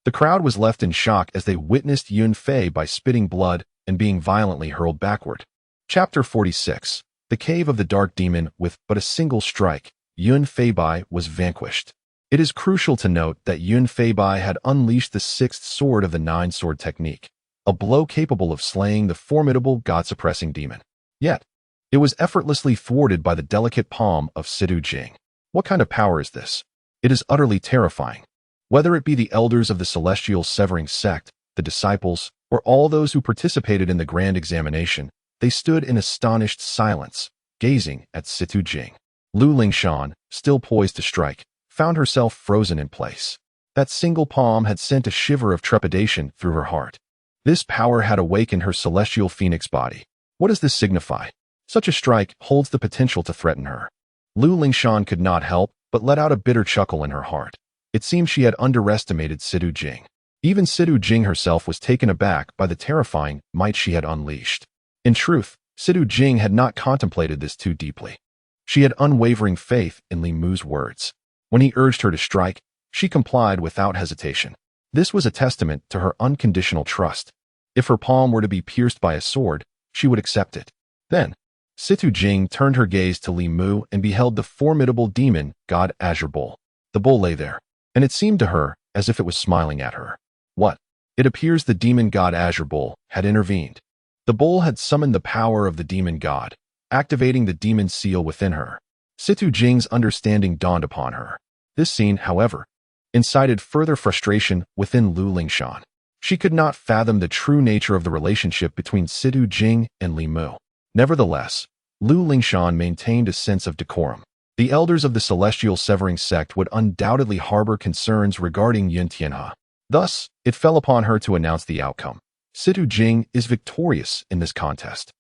The crowd was left in shock as they witnessed Yun Fei Bai spitting blood and being violently hurled backward. Chapter 46. The Cave of the Dark Demon. With but a single strike, Yun Fei Bai was vanquished. It is crucial to note that Yun Fei Bai had unleashed the sixth sword of the nine-sword technique, a blow capable of slaying the formidable god-suppressing demon. Yet, it was effortlessly thwarted by the delicate palm of C2 Jing. What kind of power is this? It is utterly terrifying. Whether it be the elders of the celestial severing sect, the disciples, or all those who participated in the grand examination, they stood in astonished silence, gazing at C2 Jing. Lu Lingshan, still poised to strike, found herself frozen in place. That single palm had sent a shiver of trepidation through her heart. This power had awakened her celestial phoenix body. What does this signify? Such a strike holds the potential to threaten her. Lu Lingshan could not help but let out a bitter chuckle in her heart. It seemed she had underestimated C2 Jing. Even C2 Jing herself was taken aback by the terrifying might she had unleashed. In truth, C2 Jing had not contemplated this too deeply. She had unwavering faith in Li Mu's words. When he urged her to strike, she complied without hesitation. This was a testament to her unconditional trust. If her palm were to be pierced by a sword, she would accept it. Then, C2 Jing turned her gaze to Li Mu and beheld the formidable demon god Azure Bull. The bull lay there, and it seemed to her as if it was smiling at her. What? It appears the demon god Azure Bull had intervened. The bull had summoned the power of the demon god, activating the demon seal within her. C2 Jing's understanding dawned upon her. This scene, however, incited further frustration within Lu Lingshan. She could not fathom the true nature of the relationship between C2 Jing and Li Mu. Nevertheless, Lu Lingshan maintained a sense of decorum. The elders of the celestial severing sect would undoubtedly harbor concerns regarding Yun Tianhe. Thus, it fell upon her to announce the outcome. C2 Jing is victorious in this contest.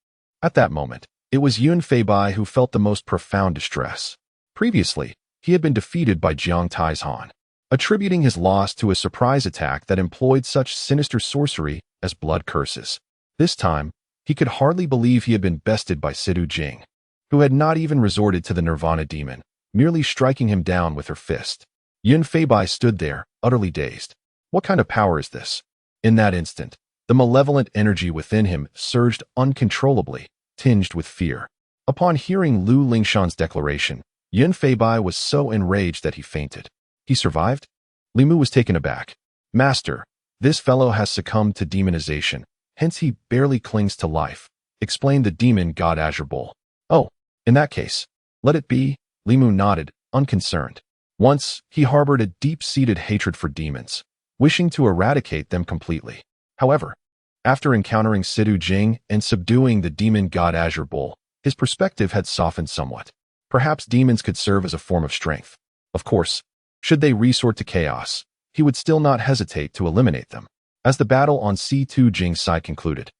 At that moment, it was Yun Fei Bai who felt the most profound distress. Previously, he had been defeated by Jiang Taizhan, attributing his loss to a surprise attack that employed such sinister sorcery as blood curses. This time, he could hardly believe he had been bested by C2 Jing, who had not even resorted to the Nirvana demon, merely striking him down with her fist. Yun Fei Bai stood there, utterly dazed. What kind of power is this? In that instant, the malevolent energy within him surged uncontrollably, tinged with fear. Upon hearing Lu Lingshan's declaration, Yun Fei Bai was so enraged that he fainted. He survived? Li Mu was taken aback. Master, this fellow has succumbed to demonization, hence he barely clings to life, explained the demon god Azure Bull. Oh, in that case, let it be, Li Mu nodded, unconcerned. Once, he harbored a deep-seated hatred for demons, wishing to eradicate them completely. However, after encountering C2 Jing and subduing the demon god Azure Bull, his perspective had softened somewhat. Perhaps demons could serve as a form of strength. Of course, should they resort to chaos, he would still not hesitate to eliminate them. As the battle on C2 Jing's side concluded,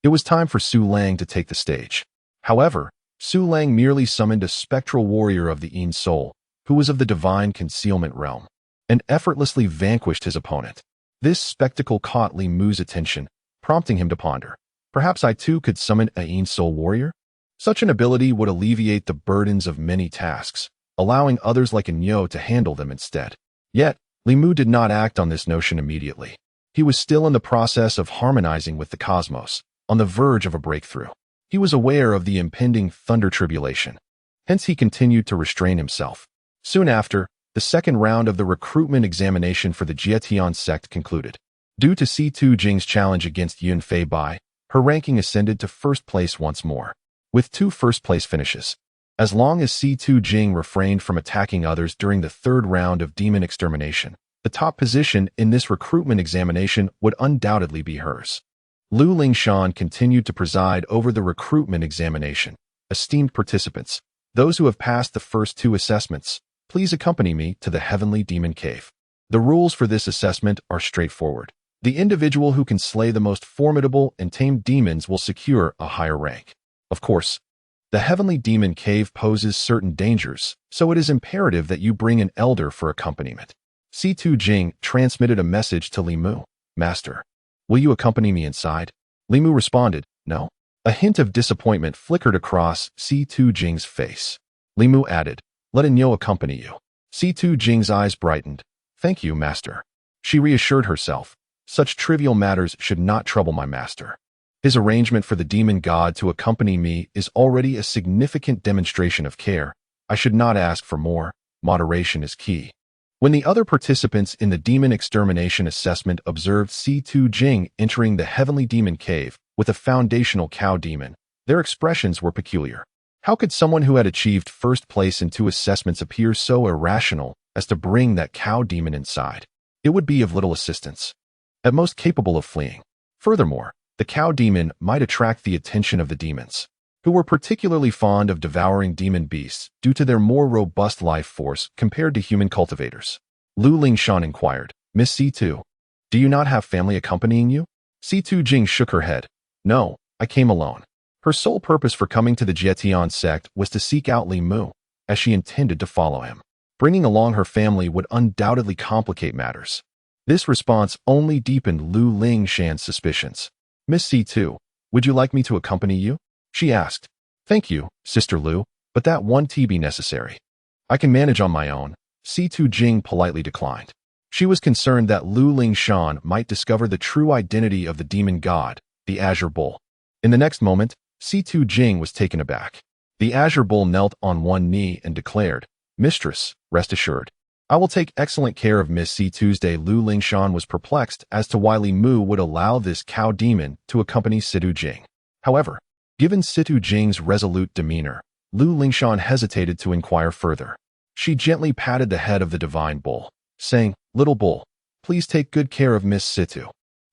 it was time for Su Lang to take the stage. However, Su Lang merely summoned a spectral warrior of the Yin Soul, who was of the divine concealment realm, and effortlessly vanquished his opponent. This spectacle caught Li Mu's attention, prompting him to ponder. Perhaps I too could summon a Yin Soul warrior? Such an ability would alleviate the burdens of many tasks, allowing others like Nyo to handle them instead. Yet, Li Mu did not act on this notion immediately. He was still in the process of harmonizing with the cosmos, on the verge of a breakthrough. He was aware of the impending thunder tribulation. Hence he continued to restrain himself. Soon after, the second round of the recruitment examination for the Jietian sect concluded. Due to Si-Tu Jing's challenge against Yun Fei Bai, her ranking ascended to first place once more, with 2 first-place finishes. As long as Si-Tu Jing refrained from attacking others during the third round of demon extermination, the top position in this recruitment examination would undoubtedly be hers. Lu Lingshan continued to preside over the recruitment examination. Esteemed participants, those who have passed the first 2 assessments, please accompany me to the Heavenly Demon Cave. The rules for this assessment are straightforward. The individual who can slay the most formidable and tame demons will secure a higher rank. Of course, the Heavenly Demon Cave poses certain dangers, so it is imperative that you bring an elder for accompaniment. Si-Tu Jing transmitted a message to Li Mu. Master, will you accompany me inside? Li Mu responded, no. A hint of disappointment flickered across Si-Tu Jing's face. Li Mu added, let Nyo accompany you. Si-Tu Jing's eyes brightened. Thank you, master. She reassured herself. Such trivial matters should not trouble my master. His arrangement for the demon god to accompany me is already a significant demonstration of care. I should not ask for more. Moderation is key. When the other participants in the demon extermination assessment observed Si-Tu Jing entering the Heavenly Demon Cave with a foundational cow demon, their expressions were peculiar. How could someone who had achieved first place in 2 assessments appear so irrational as to bring that cow demon inside? It would be of little assistance. At most capable of fleeing. Furthermore, the cow demon might attract the attention of the demons, who were particularly fond of devouring demon beasts due to their more robust life force compared to human cultivators. Lu Lingshan inquired, Miss Si-Tu, do you not have family accompanying you? Si-Tu Jing shook her head. No, I came alone. Her sole purpose for coming to the Jietian sect was to seek out Li Mu, as she intended to follow him. Bringing along her family would undoubtedly complicate matters. This response only deepened Lu Lingshan's suspicions. Miss Si-Tu, would you like me to accompany you? She asked. Thank you, Sister Lu, but that won't be necessary. I can manage on my own. Si-Tu Jing politely declined. She was concerned that Lu Lingshan might discover the true identity of the demon god, the Azure Bull. In the next moment, Si-Tu Jing was taken aback. The Azure Bull knelt on one knee and declared, Mistress, rest assured. I will take excellent care of Miss Si-Tu's day. Lu Lingshan was perplexed as to why Li Mu would allow this cow demon to accompany Si-Tu Jing. However, given Si-Tu Jing's resolute demeanor, Lu Lingshan hesitated to inquire further. She gently patted the head of the divine bull, saying, Little bull, please take good care of Miss Si-Tu.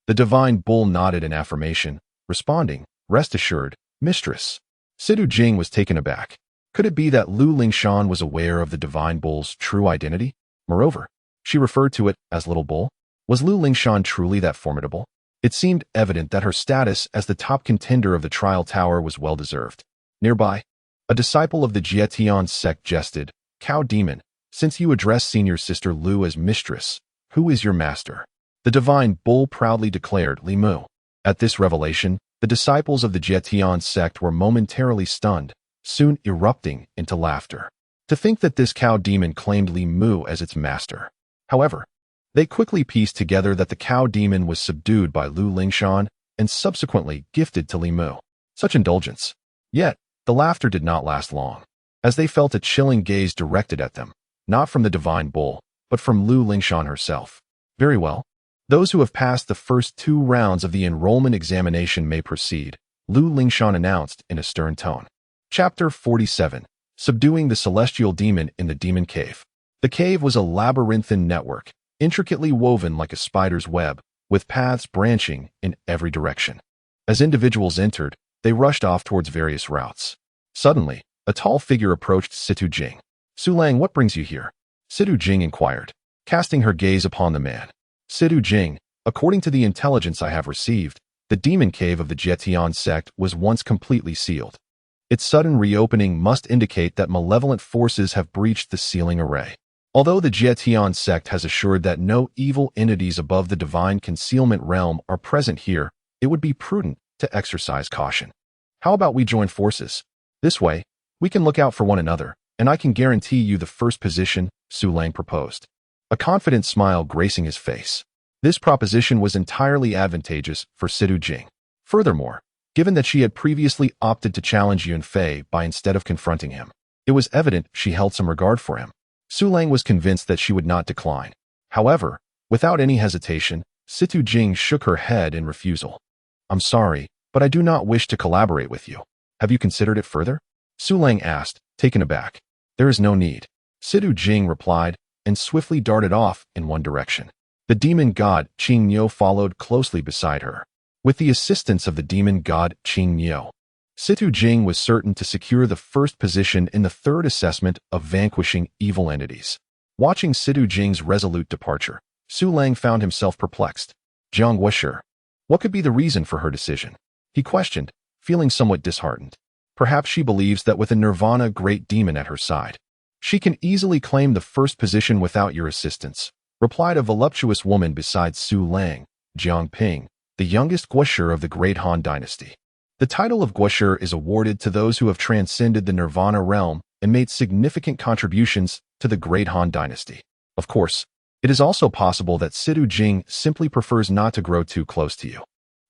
The divine bull nodded in affirmation, responding, Rest assured, mistress. Si-Tu Jing was taken aback. Could it be that Lu Lingshan was aware of the divine bull's true identity? Moreover, she referred to it as Little Bull. Was Lu Lingshan truly that formidable? It seemed evident that her status as the top contender of the trial tower was well-deserved. Nearby, a disciple of the Jietian sect jested, Cow demon, since you address senior sister Lu as mistress, who is your master? The divine bull proudly declared, Li Mu. At this revelation, the disciples of the Jietian sect were momentarily stunned, soon erupting into laughter. To think that this cow demon claimed Li Mu as its master. However, they quickly pieced together that the cow demon was subdued by Lu Lingshan and subsequently gifted to Li Mu. Such indulgence. Yet, the laughter did not last long, as they felt a chilling gaze directed at them, not from the divine bull, but from Lu Lingshan herself. Very well. Those who have passed the first 2 rounds of the enrollment examination may proceed, Lu Lingshan announced in a stern tone. Chapter 47. Subduing the Celestial Demon in the Demon Cave. The cave was a labyrinthine network, intricately woven like a spider's web, with paths branching in every direction. As individuals entered, they rushed off towards various routes. Suddenly, a tall figure approached Si-Tu Jing. Sulang, what brings you here? Si-Tu Jing inquired, casting her gaze upon the man. Si-Tu Jing, according to the intelligence I have received, the demon cave of the Jietian sect was once completely sealed. Its sudden reopening must indicate that malevolent forces have breached the sealing array. Although the Jietian sect has assured that no evil entities above the divine concealment realm are present here, it would be prudent to exercise caution. How about we join forces? This way, we can look out for one another, and I can guarantee you the first position, Su Lang proposed, a confident smile gracing his face. This proposition was entirely advantageous for Sidu Jing. Furthermore, given that she had previously opted to challenge Yun Fei by instead of confronting him, it was evident she held some regard for him. Su Lang was convinced that she would not decline. However, without any hesitation, Situ Jing shook her head in refusal. I'm sorry, but I do not wish to collaborate with you. Have you considered it further? Su Lang asked, taken aback. There is no need. Situ Jing replied, and swiftly darted off in one direction. The demon god Qing Niu followed closely beside her. With the assistance of the demon god Qing Niu, Situ Jing was certain to secure the first position in the third assessment of vanquishing evil entities. Watching Situ Jing's resolute departure, Su Lang found himself perplexed. Jiang was sure. What could be the reason for her decision? He questioned, feeling somewhat disheartened. Perhaps she believes that with a Nirvana great demon at her side, she can easily claim the first position without your assistance, replied a voluptuous woman beside Su Lang, Jiang Ping, the youngest Guoshi of the Great Han Dynasty. The title of Guoshi is awarded to those who have transcended the Nirvana realm and made significant contributions to the Great Han Dynasty. Of course, it is also possible that Situ Jing simply prefers not to grow too close to you.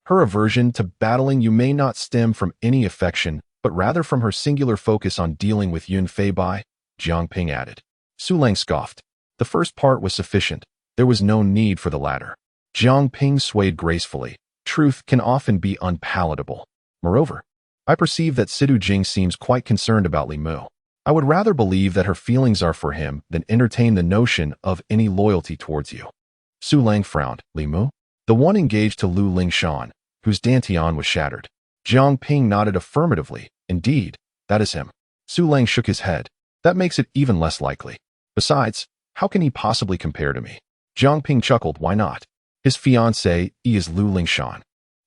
Her aversion to battling you may not stem from any affection, but rather from her singular focus on dealing with Yun Fei Bai, Jiang Ping added. Su Lang scoffed. The first part was sufficient. There was no need for the latter. Jiang Ping swayed gracefully. Truth can often be unpalatable. Moreover, I perceive that Situ Jing seems quite concerned about Li Mu. I would rather believe that her feelings are for him than entertain the notion of any loyalty towards you. Su Lang frowned. Li Mu? The one engaged to Lu Lingshan, whose dantian was shattered. Jiang Ping nodded affirmatively. Indeed, that is him. Su Lang shook his head. That makes it even less likely. Besides, how can he possibly compare to me? Jiang Ping chuckled. Why not? His fiancée is Lu Lingshan,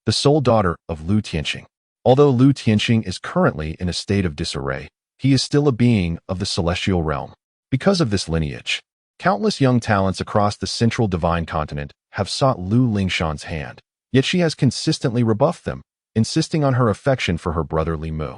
the sole daughter of Lu Tianqing. Although Lu Tianqing is currently in a state of disarray, he is still a being of the celestial realm. Because of this lineage, countless young talents across the central divine continent have sought Lu Lingshan's hand, yet she has consistently rebuffed them, insisting on her affection for her brother Li Mu.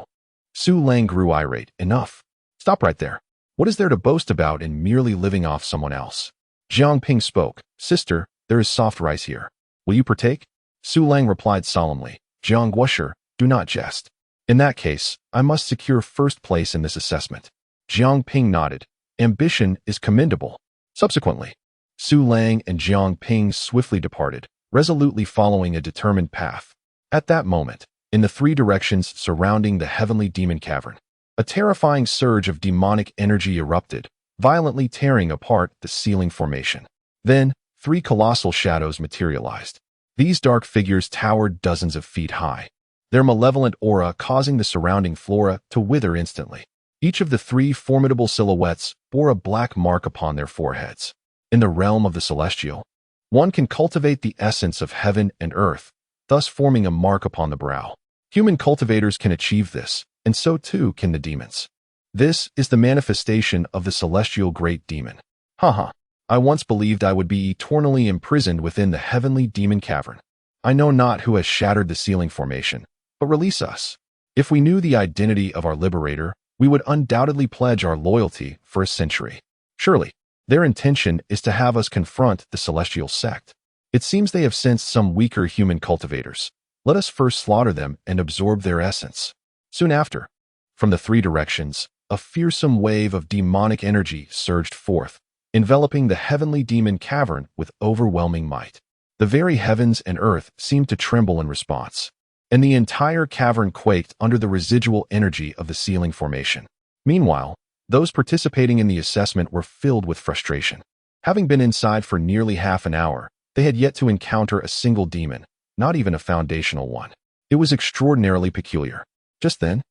Su Lang grew irate. Enough. Stop right there. What is there to boast about in merely living off someone else? Jiang Ping spoke. Sister, there is soft rice here. Will you partake? Su Lang replied solemnly. Jiang Guoshi, do not jest. In that case, I must secure first place in this assessment. Jiang Ping nodded. Ambition is commendable. Subsequently, Su Lang and Jiang Ping swiftly departed, resolutely following a determined path. At that moment, in the three directions surrounding the heavenly demon cavern, a terrifying surge of demonic energy erupted, violently tearing apart the ceiling formation. Then, three colossal shadows materialized. These dark figures towered dozens of feet high, their malevolent aura causing the surrounding flora to wither instantly. Each of the three formidable silhouettes bore a black mark upon their foreheads. In the realm of the celestial, one can cultivate the essence of heaven and earth, thus forming a mark upon the brow. Human cultivators can achieve this, and so too can the demons. This is the manifestation of the celestial great demon. Haha. I once believed I would be eternally imprisoned within the heavenly demon cavern. I know not who has shattered the ceiling formation, but release us. If we knew the identity of our liberator, we would undoubtedly pledge our loyalty for a century. Surely, their intention is to have us confront the celestial sect. It seems they have sensed some weaker human cultivators. Let us first slaughter them and absorb their essence. Soon after, from the three directions, a fearsome wave of demonic energy surged forth, enveloping the heavenly demon cavern with overwhelming might. The very heavens and earth seemed to tremble in response, and the entire cavern quaked under the residual energy of the ceiling formation. Meanwhile, those participating in the assessment were filled with frustration. Having been inside for nearly half an hour, they had yet to encounter a single demon, not even a foundational one. It was extraordinarily peculiar. Just then,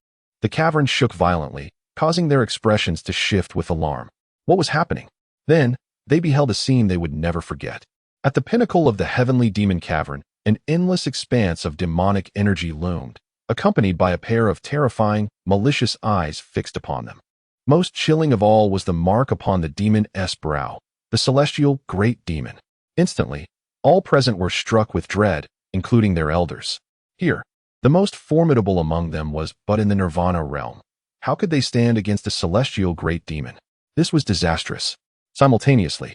the cavern shook violently, causing their expressions to shift with alarm. What was happening? Then, they beheld a scene they would never forget. At the pinnacle of the heavenly demon cavern, an endless expanse of demonic energy loomed, accompanied by a pair of terrifying, malicious eyes fixed upon them. Most chilling of all was the mark upon the demon's brow, the celestial great demon. Instantly, all present were struck with dread, including their elders. Here, the most formidable among them was but in the Nirvana realm. How could they stand against a celestial great demon? This was disastrous. Simultaneously,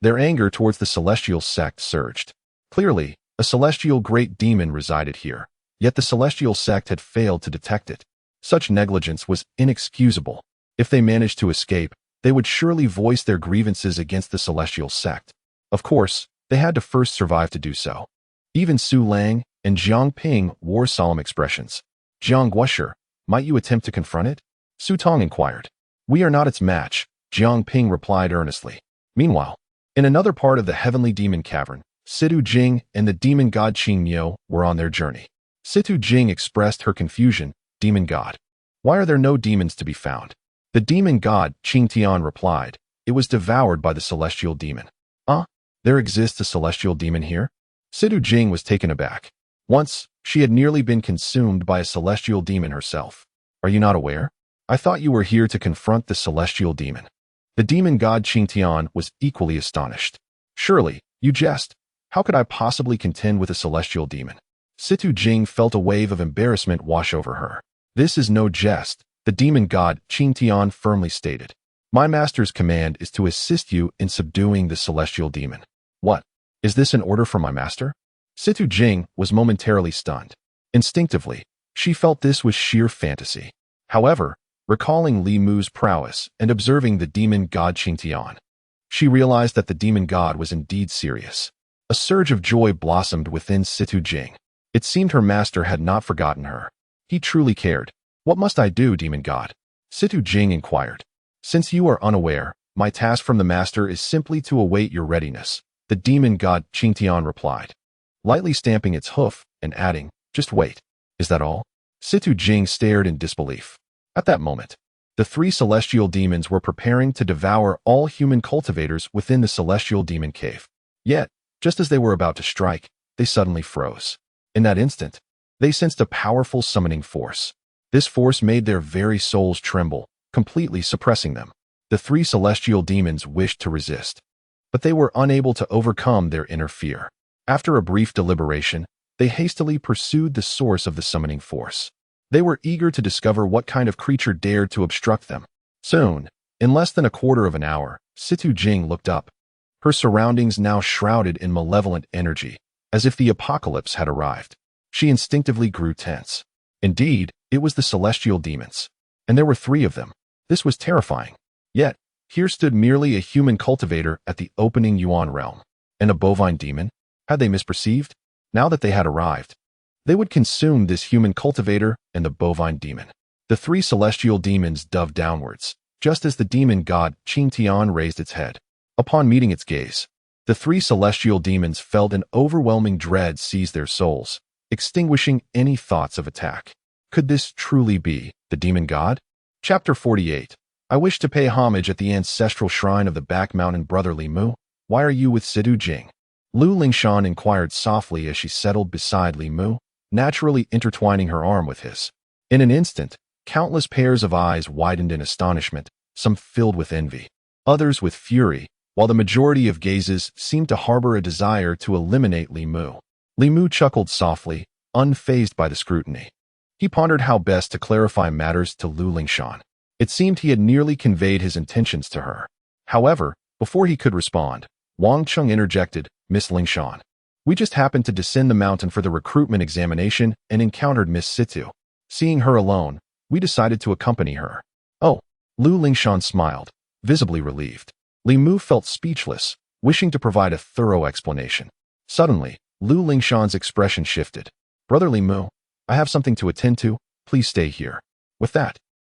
their anger towards the celestial sect surged. Clearly, a celestial great demon resided here, yet the celestial sect had failed to detect it. Such negligence was inexcusable. If they managed to escape, they would surely voice their grievances against the celestial sect. Of course, they had to first survive to do so. Even Su Lang and Jiang Ping wore solemn expressions. Jiang Guosher, might you attempt to confront it? Su Tong inquired. We are not its match, Jiang Ping replied earnestly. Meanwhile, in another part of the heavenly demon cavern, Situ Jing and the demon god Qing Miao were on their journey. Situ Jing expressed her confusion. Demon god. Why are there no demons to be found? The demon god, Qing Tian, replied. It was devoured by the celestial demon. There exists a celestial demon here? Situ Jing was taken aback. Once, she had nearly been consumed by a celestial demon herself. Are you not aware? I thought you were here to confront the celestial demon. The demon god Qing Tian was equally astonished. Surely, you jest. How could I possibly contend with a celestial demon? Situ Jing felt a wave of embarrassment wash over her. This is no jest, the demon god Qing Tian firmly stated. My master's command is to assist you in subduing the celestial demon. What? Is this an order from my master? Situ Jing was momentarily stunned. Instinctively, she felt this was sheer fantasy. However, recalling Li Mu's prowess and observing the demon god Qing Tian, she realized that the demon god was indeed serious. A surge of joy blossomed within Situ Jing. It seemed her master had not forgotten her. He truly cared. What must I do, demon god? Situ Jing inquired. Since you are unaware, my task from the master is simply to await your readiness, the demon god Qing Tian replied, lightly stamping its hoof and adding, just wait. Is that all? Situ Jing stared in disbelief. At that moment, the three celestial demons were preparing to devour all human cultivators within the celestial demon cave. Yet, just as they were about to strike, they suddenly froze. In that instant, they sensed a powerful summoning force. This force made their very souls tremble, completely suppressing them. The three celestial demons wished to resist, but they were unable to overcome their inner fear. After a brief deliberation, they hastily pursued the source of the summoning force. They were eager to discover what kind of creature dared to obstruct them. Soon, in less than a quarter of an hour, Situ Jing looked up, her surroundings now shrouded in malevolent energy, as if the apocalypse had arrived. She instinctively grew tense. Indeed, it was the celestial demons, and there were three of them. This was terrifying. Yet, here stood merely a human cultivator at the opening Yuan realm. And a bovine demon? Had they misperceived? Now that they had arrived, they would consume this human cultivator and the bovine demon. The three celestial demons dove downwards, just as the demon god Qing Tian raised its head. Upon meeting its gaze, the three celestial demons felt an overwhelming dread seize their souls, extinguishing any thoughts of attack. Could this truly be the demon god? Chapter 48. I wish to pay homage at the ancestral shrine of the Back Mountain brother Li Mu. Why are you with Situ Jing? Lu Lingshan inquired softly as she settled beside Li Mu, naturally intertwining her arm with his. In an instant, countless pairs of eyes widened in astonishment, some filled with envy, others with fury, while the majority of gazes seemed to harbor a desire to eliminate Li Mu. Li Mu chuckled softly, unfazed by the scrutiny. He pondered how best to clarify matters to Lu Lingshan. It seemed he had nearly conveyed his intentions to her. However, before he could respond, Wang Chung interjected, Miss Lingshan. We just happened to descend the mountain for the recruitment examination and encountered Miss Situ. Seeing her alone, we decided to accompany her. Oh, Lu Lingshan smiled, visibly relieved. Li Mu felt speechless, wishing to provide a thorough explanation. Suddenly, Lu Lingshan's expression shifted. Brother Li Mu, I have something to attend to. Please stay here. With that,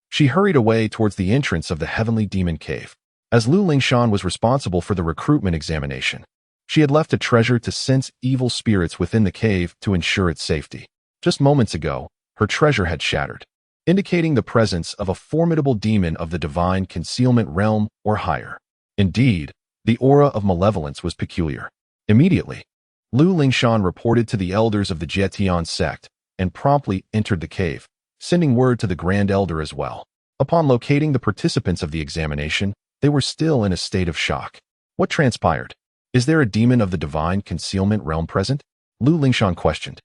she hurried away towards the entrance of the heavenly demon cave. As Lu Lingshan was responsible for the recruitment examination, she had left a treasure to sense evil spirits within the cave to ensure its safety. Just moments ago, her treasure had shattered, indicating the presence of a formidable demon of the divine concealment realm or higher. Indeed, the aura of malevolence was peculiar. Immediately, Lu Lingshan reported to the elders of the Jietian sect and promptly entered the cave, sending word to the Grand Elder as well. Upon locating the participants of the examination, they were still in a state of shock. What transpired? Is there a demon of the divine concealment realm present? Lu Lingshan questioned.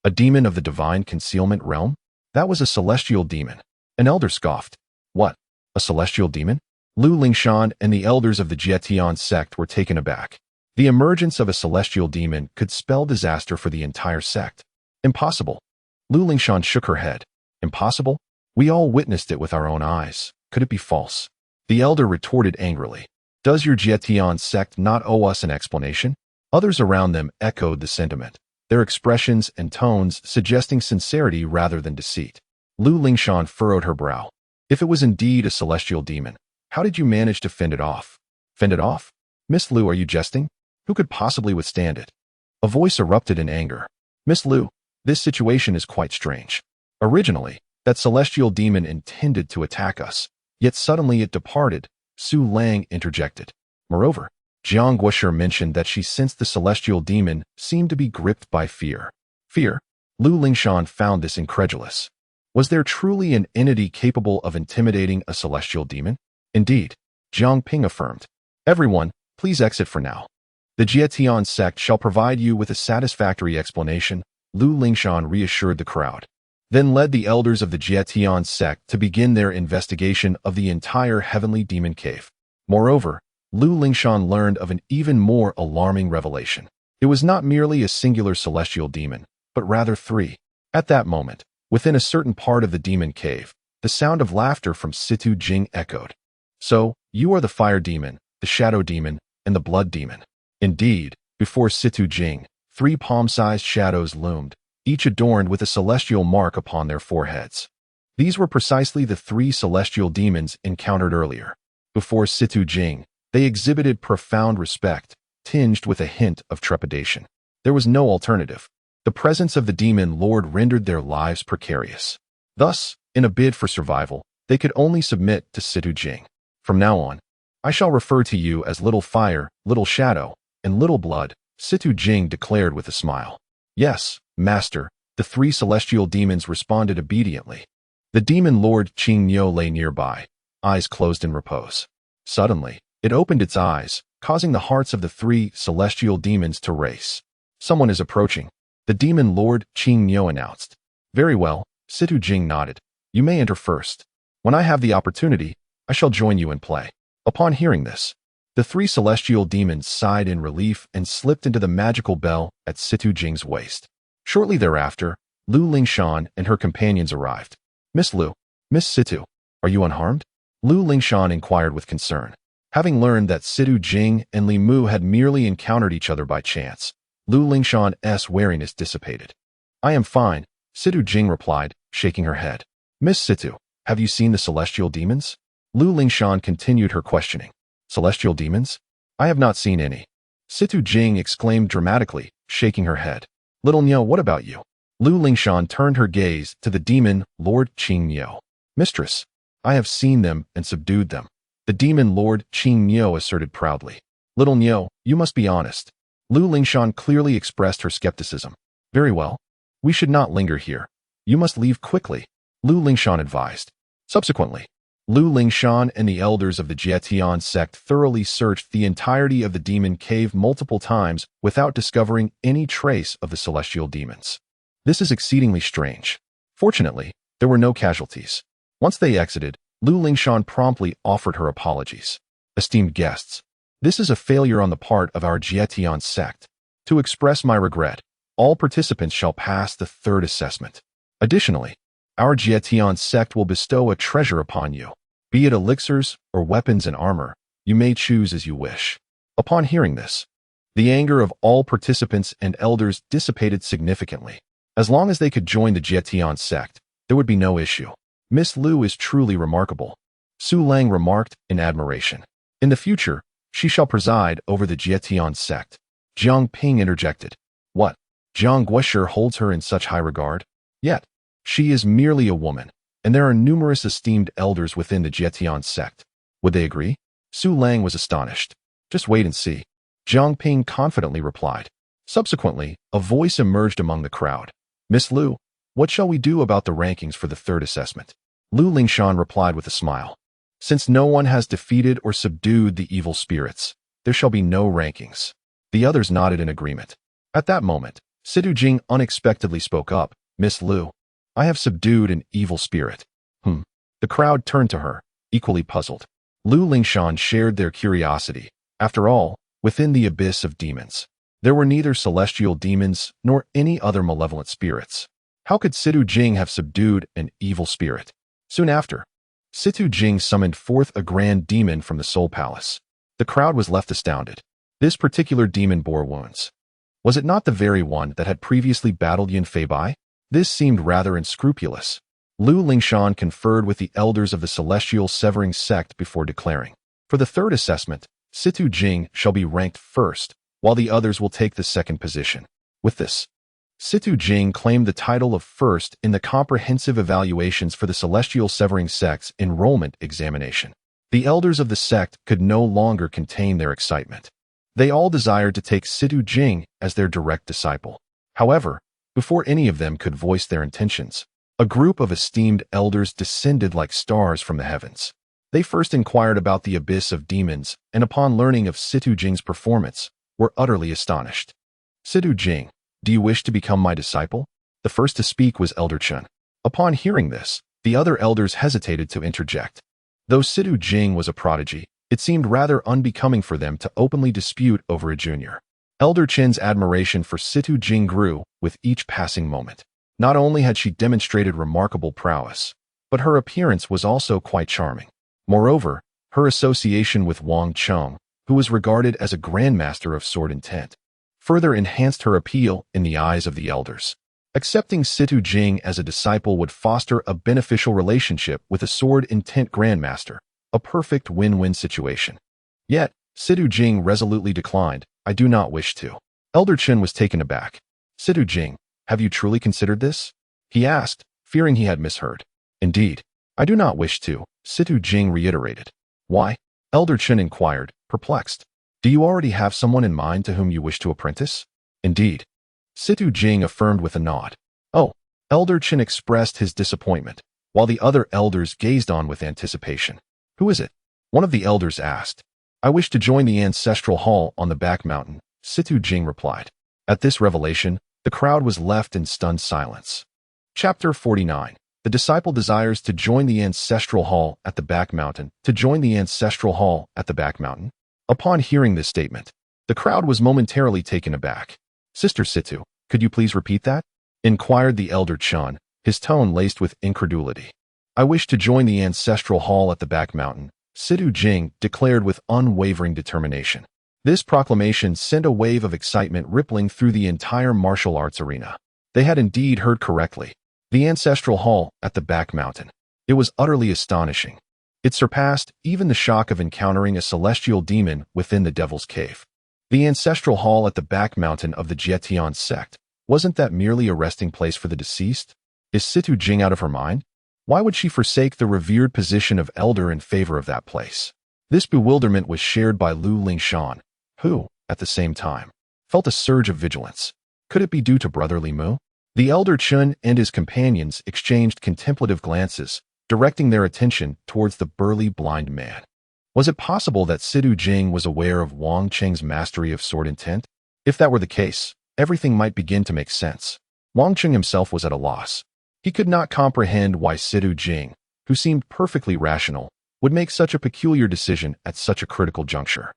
A demon of the divine concealment realm? That was a celestial demon. An elder scoffed. What? A celestial demon? Lu Lingshan and the elders of the Jietian sect were taken aback. The emergence of a celestial demon could spell disaster for the entire sect. Impossible. Lu Lingshan shook her head. Impossible? We all witnessed it with our own eyes. Could it be false? The elder retorted angrily. Does your Jietian sect not owe us an explanation? Others around them echoed the sentiment, their expressions and tones suggesting sincerity rather than deceit. Lu Lingshan furrowed her brow. If it was indeed a celestial demon, how did you manage to fend it off? Fend it off? Miss Lu, are you jesting? Who could possibly withstand it? A voice erupted in anger. Miss Lu, this situation is quite strange. Originally, that celestial demon intended to attack us, yet suddenly it departed, Su Lang interjected. Moreover, Jiang Guosher mentioned that she sensed the celestial demon seemed to be gripped by fear. Fear? Lu Lingshan found this incredulous. Was there truly an entity capable of intimidating a celestial demon? Indeed, Jiang Ping affirmed. Everyone, please exit for now. The Jietian sect shall provide you with a satisfactory explanation, Lu Lingshan reassured the crowd, then led the elders of the Jietian sect to begin their investigation of the entire heavenly demon cave. Moreover, Lu Lingshan learned of an even more alarming revelation. It was not merely a singular celestial demon, but rather three. At that moment, within a certain part of the demon cave, the sound of laughter from Situ Jing echoed. So, you are the fire demon, the shadow demon, and the blood demon. Indeed, before Situ Jing, three palm-sized shadows loomed, each adorned with a celestial mark upon their foreheads. These were precisely the three celestial demons encountered earlier. Before Situ Jing, they exhibited profound respect, tinged with a hint of trepidation. There was no alternative. The presence of the demon lord rendered their lives precarious. Thus, in a bid for survival, they could only submit to Situ Jing. From now on, I shall refer to you as Little Fire, Little Shadow, and Little Blood, Situ Jing declared with a smile. Yes, Master, the three celestial demons responded obediently. The demon lord Qing Niu lay nearby, eyes closed in repose. Suddenly, it opened its eyes, causing the hearts of the three celestial demons to race. Someone is approaching, the demon lord Qing Niu announced. Very well, Situ Jing nodded. You may enter first. When I have the opportunity, I shall join you in play. Upon hearing this, the three celestial demons sighed in relief and slipped into the magical bell at Situ Jing's waist. Shortly thereafter, Lu Lingshan and her companions arrived. Miss Lu, Miss Situ, are you unharmed? Lu Lingshan inquired with concern. Having learned that Situ Jing and Li Mu had merely encountered each other by chance, Lu Lingshan's wariness dissipated. I am fine, Situ Jing replied, shaking her head. Miss Situ, have you seen the celestial demons? Lu Lingshan continued her questioning. Celestial demons? I have not seen any. Situ Jing exclaimed dramatically, shaking her head. Little Niu, what about you? Lu Lingshan turned her gaze to the demon, Lord Qing Niu. Mistress, I have seen them and subdued them. The demon Lord Qing Niu asserted proudly. Little Niu, you must be honest. Lu Lingshan clearly expressed her skepticism. Very well. We should not linger here. You must leave quickly, Lu Lingshan advised. Subsequently, Lu Lingshan and the elders of the Jietian sect thoroughly searched the entirety of the demon cave multiple times without discovering any trace of the celestial demons. This is exceedingly strange. Fortunately, there were no casualties. Once they exited, Lu Lingshan promptly offered her apologies. Esteemed guests, this is a failure on the part of our Jietian sect. To express my regret, all participants shall pass the third assessment. Additionally, our Jietian sect will bestow a treasure upon you. Be it elixirs or weapons and armor, you may choose as you wish. Upon hearing this, the anger of all participants and elders dissipated significantly. As long as they could join the Jietian sect, there would be no issue. Miss Lu is truly remarkable, Su Lang remarked in admiration. In the future, she shall preside over the Jietian sect. Jiang Ping interjected. What? Jiang Guosher holds her in such high regard? Yet, she is merely a woman, and there are numerous esteemed elders within the Jietian sect. Would they agree? Su Lang was astonished. Just wait and see, Jiang Ping confidently replied. Subsequently, a voice emerged among the crowd. Miss Lu, what shall we do about the rankings for the third assessment? Lu Lingshan replied with a smile. Since no one has defeated or subdued the evil spirits, there shall be no rankings. The others nodded in agreement. At that moment, Situ Jing unexpectedly spoke up. Miss Lu, I have subdued an evil spirit. The crowd turned to her, equally puzzled. Lu Lingshan shared their curiosity. After all, within the abyss of demons, there were neither celestial demons nor any other malevolent spirits. How could Situ Jing have subdued an evil spirit? Soon after, Situ Jing summoned forth a grand demon from the Soul Palace. The crowd was left astounded. This particular demon bore wounds. Was it not the very one that had previously battled Yin Fei Bai? This seemed rather unscrupulous. Lu Lingshan conferred with the elders of the Celestial Severing Sect before declaring, "For the third assessment, Situ Jing shall be ranked first, while the others will take the second position." With this, Situ Jing claimed the title of first in the comprehensive evaluations for the Celestial Severing Sect's enrollment examination. The elders of the sect could no longer contain their excitement. They all desired to take Situ Jing as their direct disciple. However, before any of them could voice their intentions, a group of esteemed elders descended like stars from the heavens. They first inquired about the abyss of demons, and upon learning of Situ Jing's performance, were utterly astonished. "Situ Jing, do you wish to become my disciple?" The first to speak was Elder Chen. Upon hearing this, the other elders hesitated to interject. Though Situ Jing was a prodigy, it seemed rather unbecoming for them to openly dispute over a junior. Elder Chen's admiration for Situ Jing grew with each passing moment. Not only had she demonstrated remarkable prowess, but her appearance was also quite charming. Moreover, her association with Wang Cheng, who was regarded as a grandmaster of sword intent, further enhanced her appeal in the eyes of the elders. Accepting Situ Jing as a disciple would foster a beneficial relationship with a sword intent grandmaster, a perfect win-win situation. Yet, Situ Jing resolutely declined, "I do not wish to." Elder Chen was taken aback. "Situ Jing, have you truly considered this?" he asked, fearing he had misheard. "Indeed, I do not wish to," Situ Jing reiterated. "Why?" Elder Chen inquired, perplexed. "Do you already have someone in mind to whom you wish to apprentice?" "Indeed," Situ Jing affirmed with a nod. "Oh," Elder Chen expressed his disappointment, while the other elders gazed on with anticipation. "Who is it?" one of the elders asked. "I wish to join the ancestral hall on the back mountain," Situ Jing replied. At this revelation, the crowd was left in stunned silence. Chapter 49. The disciple desires to join the ancestral hall at the back mountain. To join the ancestral hall at the back mountain. Upon hearing this statement, the crowd was momentarily taken aback. "Sister Situ, could you please repeat that?" inquired the elder Chun, his tone laced with incredulity. "I wish to join the ancestral hall at the back mountain," Situ Jing declared with unwavering determination. This proclamation sent a wave of excitement rippling through the entire martial arts arena. They had indeed heard correctly. The ancestral hall at the back mountain. It was utterly astonishing. It surpassed even the shock of encountering a celestial demon within the Devil's Cave. The ancestral hall at the back mountain of the Jietian sect. Wasn't that merely a resting place for the deceased? Is Situ Jing out of her mind? Why would she forsake the revered position of elder in favor of that place? This bewilderment was shared by Lu Lingshan, who, at the same time, felt a surge of vigilance. Could it be due to Brother Li Mu? The elder Chun and his companions exchanged contemplative glances, directing their attention towards the burly blind man. Was it possible that Situ Jing was aware of Wang Cheng's mastery of sword intent? If that were the case, everything might begin to make sense. Wang Cheng himself was at a loss. He could not comprehend why Situ Jing, who seemed perfectly rational, would make such a peculiar decision at such a critical juncture.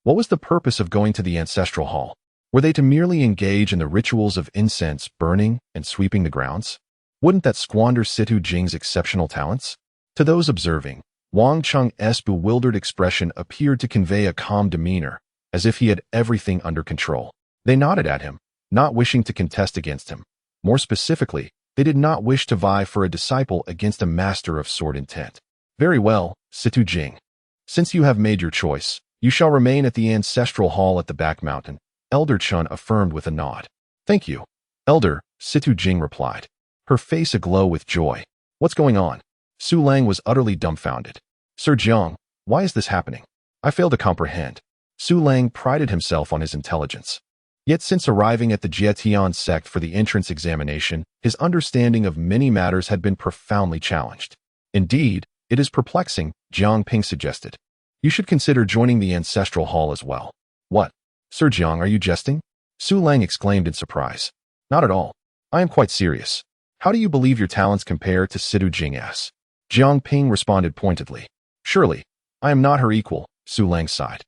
What was the purpose of going to the ancestral hall? Were they to merely engage in the rituals of incense burning and sweeping the grounds? Wouldn't that squander Situ Jing's exceptional talents? To those observing, Wang Cheng's bewildered expression appeared to convey a calm demeanor, as if he had everything under control. They nodded at him, not wishing to contest against him. More specifically, they did not wish to vie for a disciple against a master of sword intent. "Very well, Situ Jing. Since you have made your choice, you shall remain at the ancestral hall at the back mountain," Elder Chun affirmed with a nod. "Thank you, Elder," Situ Jing replied, her face aglow with joy. "What's going on?" Su Lang was utterly dumbfounded. "Sir Jiang, why is this happening? I fail to comprehend." Su Lang prided himself on his intelligence. Yet since arriving at the Jietian sect for the entrance examination, his understanding of many matters had been profoundly challenged. "Indeed, it is perplexing," Jiang Ping suggested. "You should consider joining the ancestral hall as well." "What? Sir Jiang, are you jesting?" Su Lang exclaimed in surprise. "Not at all. I am quite serious. How do you believe your talents compare to Situ Jing's?" Jiang Ping responded pointedly. Surely, I am not her equal, Su Lang sighed.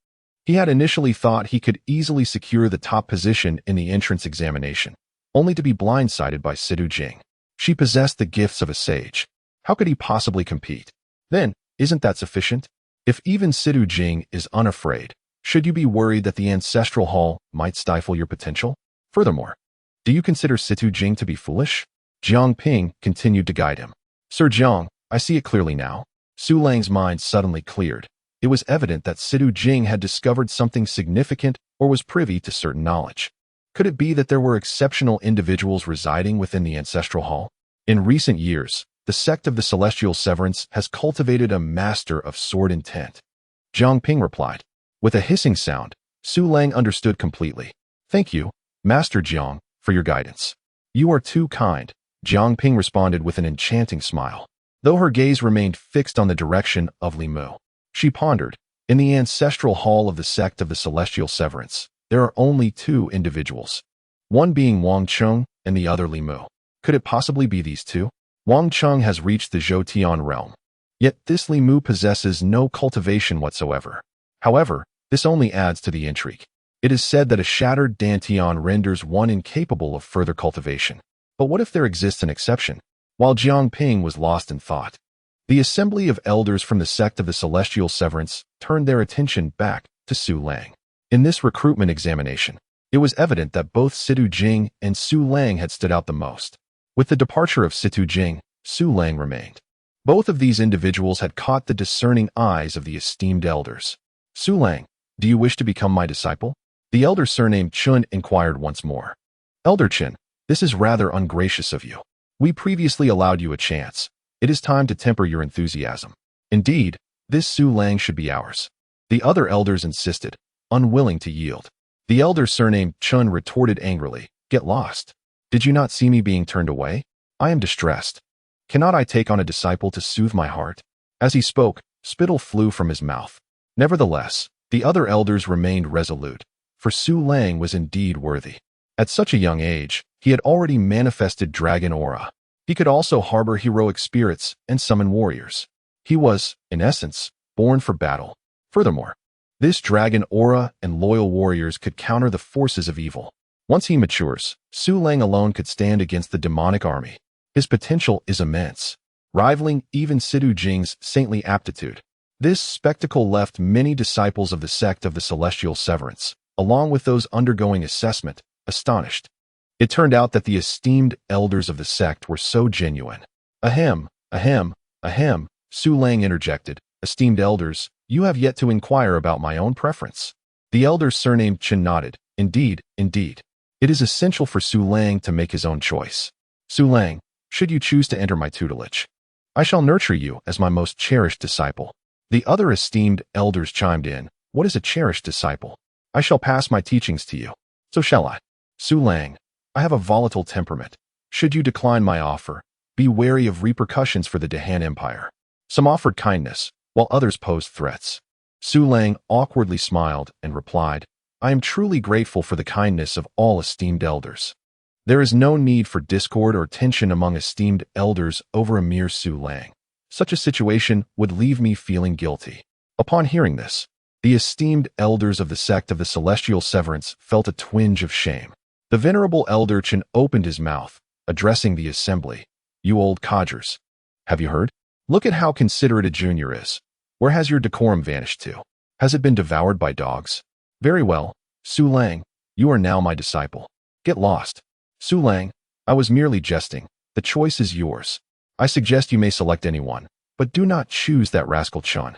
He had initially thought he could easily secure the top position in the entrance examination, only to be blindsided by Sidu Jing. She possessed the gifts of a sage. How could he possibly compete? Then, isn't that sufficient? If even Sidu Jing is unafraid, should you be worried that the ancestral hall might stifle your potential? Furthermore, do you consider Sidu Jing to be foolish? Jiang Ping continued to guide him. Sir Jiang, I see it clearly now. Su Lang's mind suddenly cleared. It was evident that Sidu Jing had discovered something significant or was privy to certain knowledge. Could it be that there were exceptional individuals residing within the ancestral hall? In recent years, the sect of the Celestial Severance has cultivated a master of sword intent. Jiang Ping replied. With a hissing sound, Su Lang understood completely. Thank you, Master Jiang, for your guidance. You are too kind, Jiang Ping responded with an enchanting smile. Though her gaze remained fixed on the direction of Li Mu, she pondered. In the ancestral hall of the sect of the Celestial Severance, there are only two individuals. One being Wang Cheng and the other Li Mu. Could it possibly be these two? Wang Cheng has reached the Zhou Tian realm. Yet this Li Mu possesses no cultivation whatsoever. However, this only adds to the intrigue. It is said that a shattered Dantian renders one incapable of further cultivation. But what if there exists an exception? While Jiang Ping was lost in thought, the assembly of elders from the sect of the Celestial Severance turned their attention back to Su Lang. In this recruitment examination, it was evident that both Sidu Jing and Su Lang had stood out the most. With the departure of Sidu Jing, Su Lang remained. Both of these individuals had caught the discerning eyes of the esteemed elders. Su Lang, do you wish to become my disciple? The elder surnamed Chun inquired once more. Elder Chen, this is rather ungracious of you. We previously allowed you a chance. It is time to temper your enthusiasm. Indeed, this Su Lang should be ours. The other elders insisted, unwilling to yield. The elder surnamed Chun retorted angrily, Get lost. Did you not see me being turned away? I am distressed. Cannot I take on a disciple to soothe my heart? As he spoke, spittle flew from his mouth. Nevertheless, the other elders remained resolute, for Su Lang was indeed worthy. At such a young age, he had already manifested dragon aura. He could also harbor heroic spirits and summon warriors. He was, in essence, born for battle. Furthermore, this dragon aura and loyal warriors could counter the forces of evil. Once he matures, Su Lang alone could stand against the demonic army. His potential is immense, rivaling even Sidu Jing's saintly aptitude. This spectacle left many disciples of the sect of the Celestial Severance, along with those undergoing assessment, astonished. It turned out that the esteemed elders of the sect were so genuine. Ahem, ahem, ahem, Su Lang interjected. Esteemed elders, you have yet to inquire about my own preference. The elder surnamed Chen nodded. Indeed, indeed. It is essential for Su Lang to make his own choice. Su Lang, should you choose to enter my tutelage, I shall nurture you as my most cherished disciple. The other esteemed elders chimed in. What is a cherished disciple? I shall pass my teachings to you. So shall I. Su Lang, I have a volatile temperament. Should you decline my offer, be wary of repercussions for the Dehan Empire. Some offered kindness, while others posed threats. Su Lang awkwardly smiled and replied, I am truly grateful for the kindness of all esteemed elders. There is no need for discord or tension among esteemed elders over a mere Su Lang. Such a situation would leave me feeling guilty. Upon hearing this, the esteemed elders of the sect of the Celestial Severance felt a twinge of shame. The venerable elder Chen opened his mouth, addressing the assembly. You old codgers. Have you heard? Look at how considerate a junior is. Where has your decorum vanished to? Has it been devoured by dogs? Very well, Su Lang, you are now my disciple. Get lost. Su Lang, I was merely jesting. The choice is yours. I suggest you may select anyone, but do not choose that rascal Chun.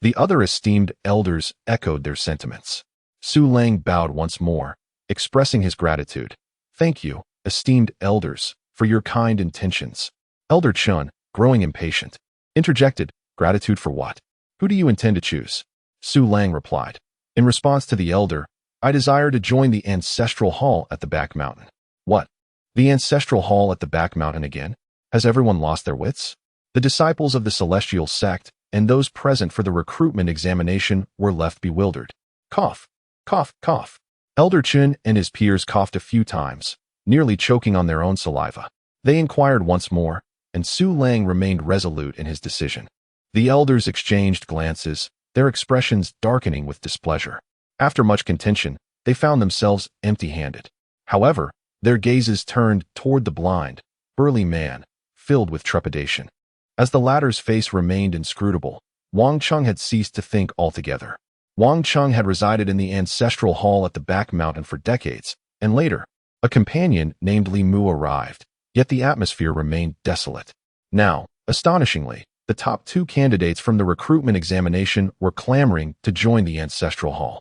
The other esteemed elders echoed their sentiments. Su Lang bowed once more, expressing his gratitude. Thank you, esteemed elders, for your kind intentions. Elder Chun, growing impatient, interjected, Gratitude for what? Who do you intend to choose? Su Lang replied. In response to the elder, I desire to join the ancestral hall at the back mountain. What? The ancestral hall at the back mountain again? Has everyone lost their wits? The disciples of the celestial sect and those present for the recruitment examination were left bewildered. Cough, cough, cough. Elder Chun and his peers coughed a few times, nearly choking on their own saliva. They inquired once more, and Su Lang remained resolute in his decision. The elders exchanged glances, their expressions darkening with displeasure. After much contention, they found themselves empty-handed. However, their gazes turned toward the blind, burly man, filled with trepidation. As the latter's face remained inscrutable, Wang Chung had ceased to think altogether. Wang Chung had resided in the ancestral hall at the back mountain for decades, and later, a companion named Li Mu arrived, yet the atmosphere remained desolate. Now, astonishingly, the top 2 candidates from the recruitment examination were clamoring to join the ancestral hall.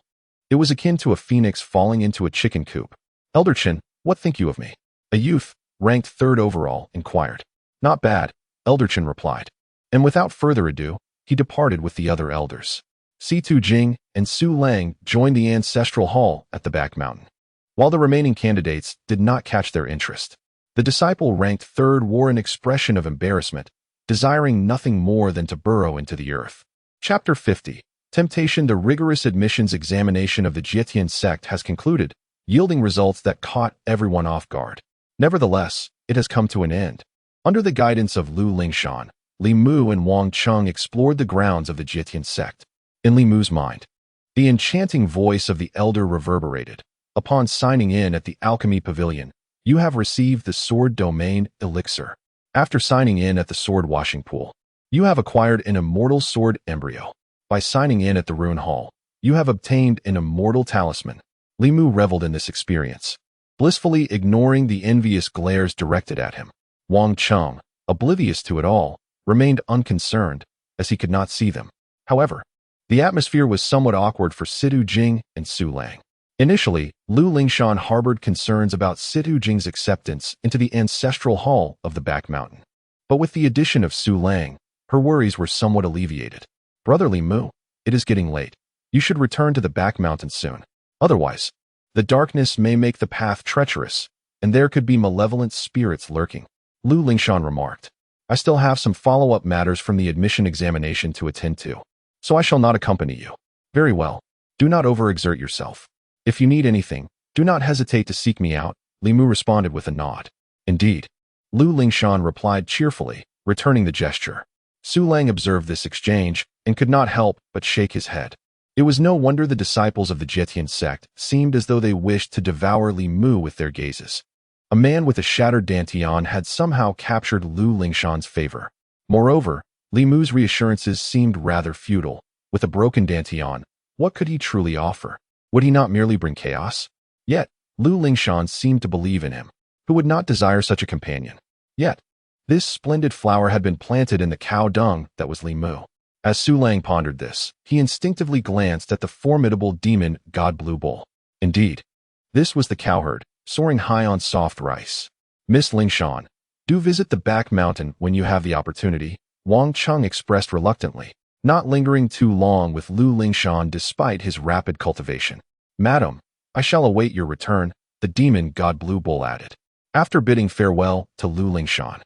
It was akin to a phoenix falling into a chicken coop. "Elder Chen, what think you of me?" A youth, ranked 3rd overall, inquired. "Not bad," Elder Chen replied. And without further ado, he departed with the other elders. Situ Jing and Su Lang joined the ancestral hall at the back mountain. While the remaining candidates did not catch their interest, the disciple ranked 3rd wore an expression of embarrassment, desiring nothing more than to burrow into the earth. Chapter 50. Temptation. The rigorous admissions examination of the Jietian sect has concluded, yielding results that caught everyone off guard. Nevertheless, it has come to an end. Under the guidance of Lu Lingshan, Li Mu and Wang Chung explored the grounds of the Jietian sect. In Li Mu's mind, the enchanting voice of the elder reverberated. "Upon signing in at the Alchemy Pavilion, you have received the Sword Domain Elixir. After signing in at the Sword Washing Pool, you have acquired an Immortal Sword Embryo. By signing in at the Rune Hall, you have obtained an Immortal Talisman." Li Mu reveled in this experience, blissfully ignoring the envious glares directed at him. Wang Chung, oblivious to it all, remained unconcerned, as he could not see them. However, the atmosphere was somewhat awkward for Situ Jing and Su Lang. Initially, Lu Lingshan harbored concerns about Situ Jing's acceptance into the ancestral hall of the back mountain. But with the addition of Su Lang, her worries were somewhat alleviated. "Brother Li Mu, it is getting late. You should return to the back mountain soon. Otherwise, the darkness may make the path treacherous, and there could be malevolent spirits lurking," Lu Lingshan remarked. "I still have some follow-up matters from the admission examination to attend to, so I shall not accompany you." "Very well. Do not overexert yourself. If you need anything, do not hesitate to seek me out," Li Mu responded with a nod. "Indeed," Lu Lingshan replied cheerfully, returning the gesture. Su Lang observed this exchange and could not help but shake his head. It was no wonder the disciples of the Jietian sect seemed as though they wished to devour Li Mu with their gazes. A man with a shattered dantian had somehow captured Lu Lingshan's favor. Moreover, Li Mu's reassurances seemed rather futile. With a broken dantian, what could he truly offer? Would he not merely bring chaos? Yet, Lu Lingshan seemed to believe in him. Who would not desire such a companion? Yet, this splendid flower had been planted in the cow dung that was Li Mu. As Su Lang pondered this, he instinctively glanced at the formidable demon god Blue Bull. Indeed, this was the cowherd, soaring high on soft rice. "Miss Lingshan, do visit the back mountain when you have the opportunity," Wang Chung expressed reluctantly, not lingering too long with Lu Lingshan despite his rapid cultivation. "Madam, I shall await your return," the demon god Blue Bull added. After bidding farewell to Lu Lingshan,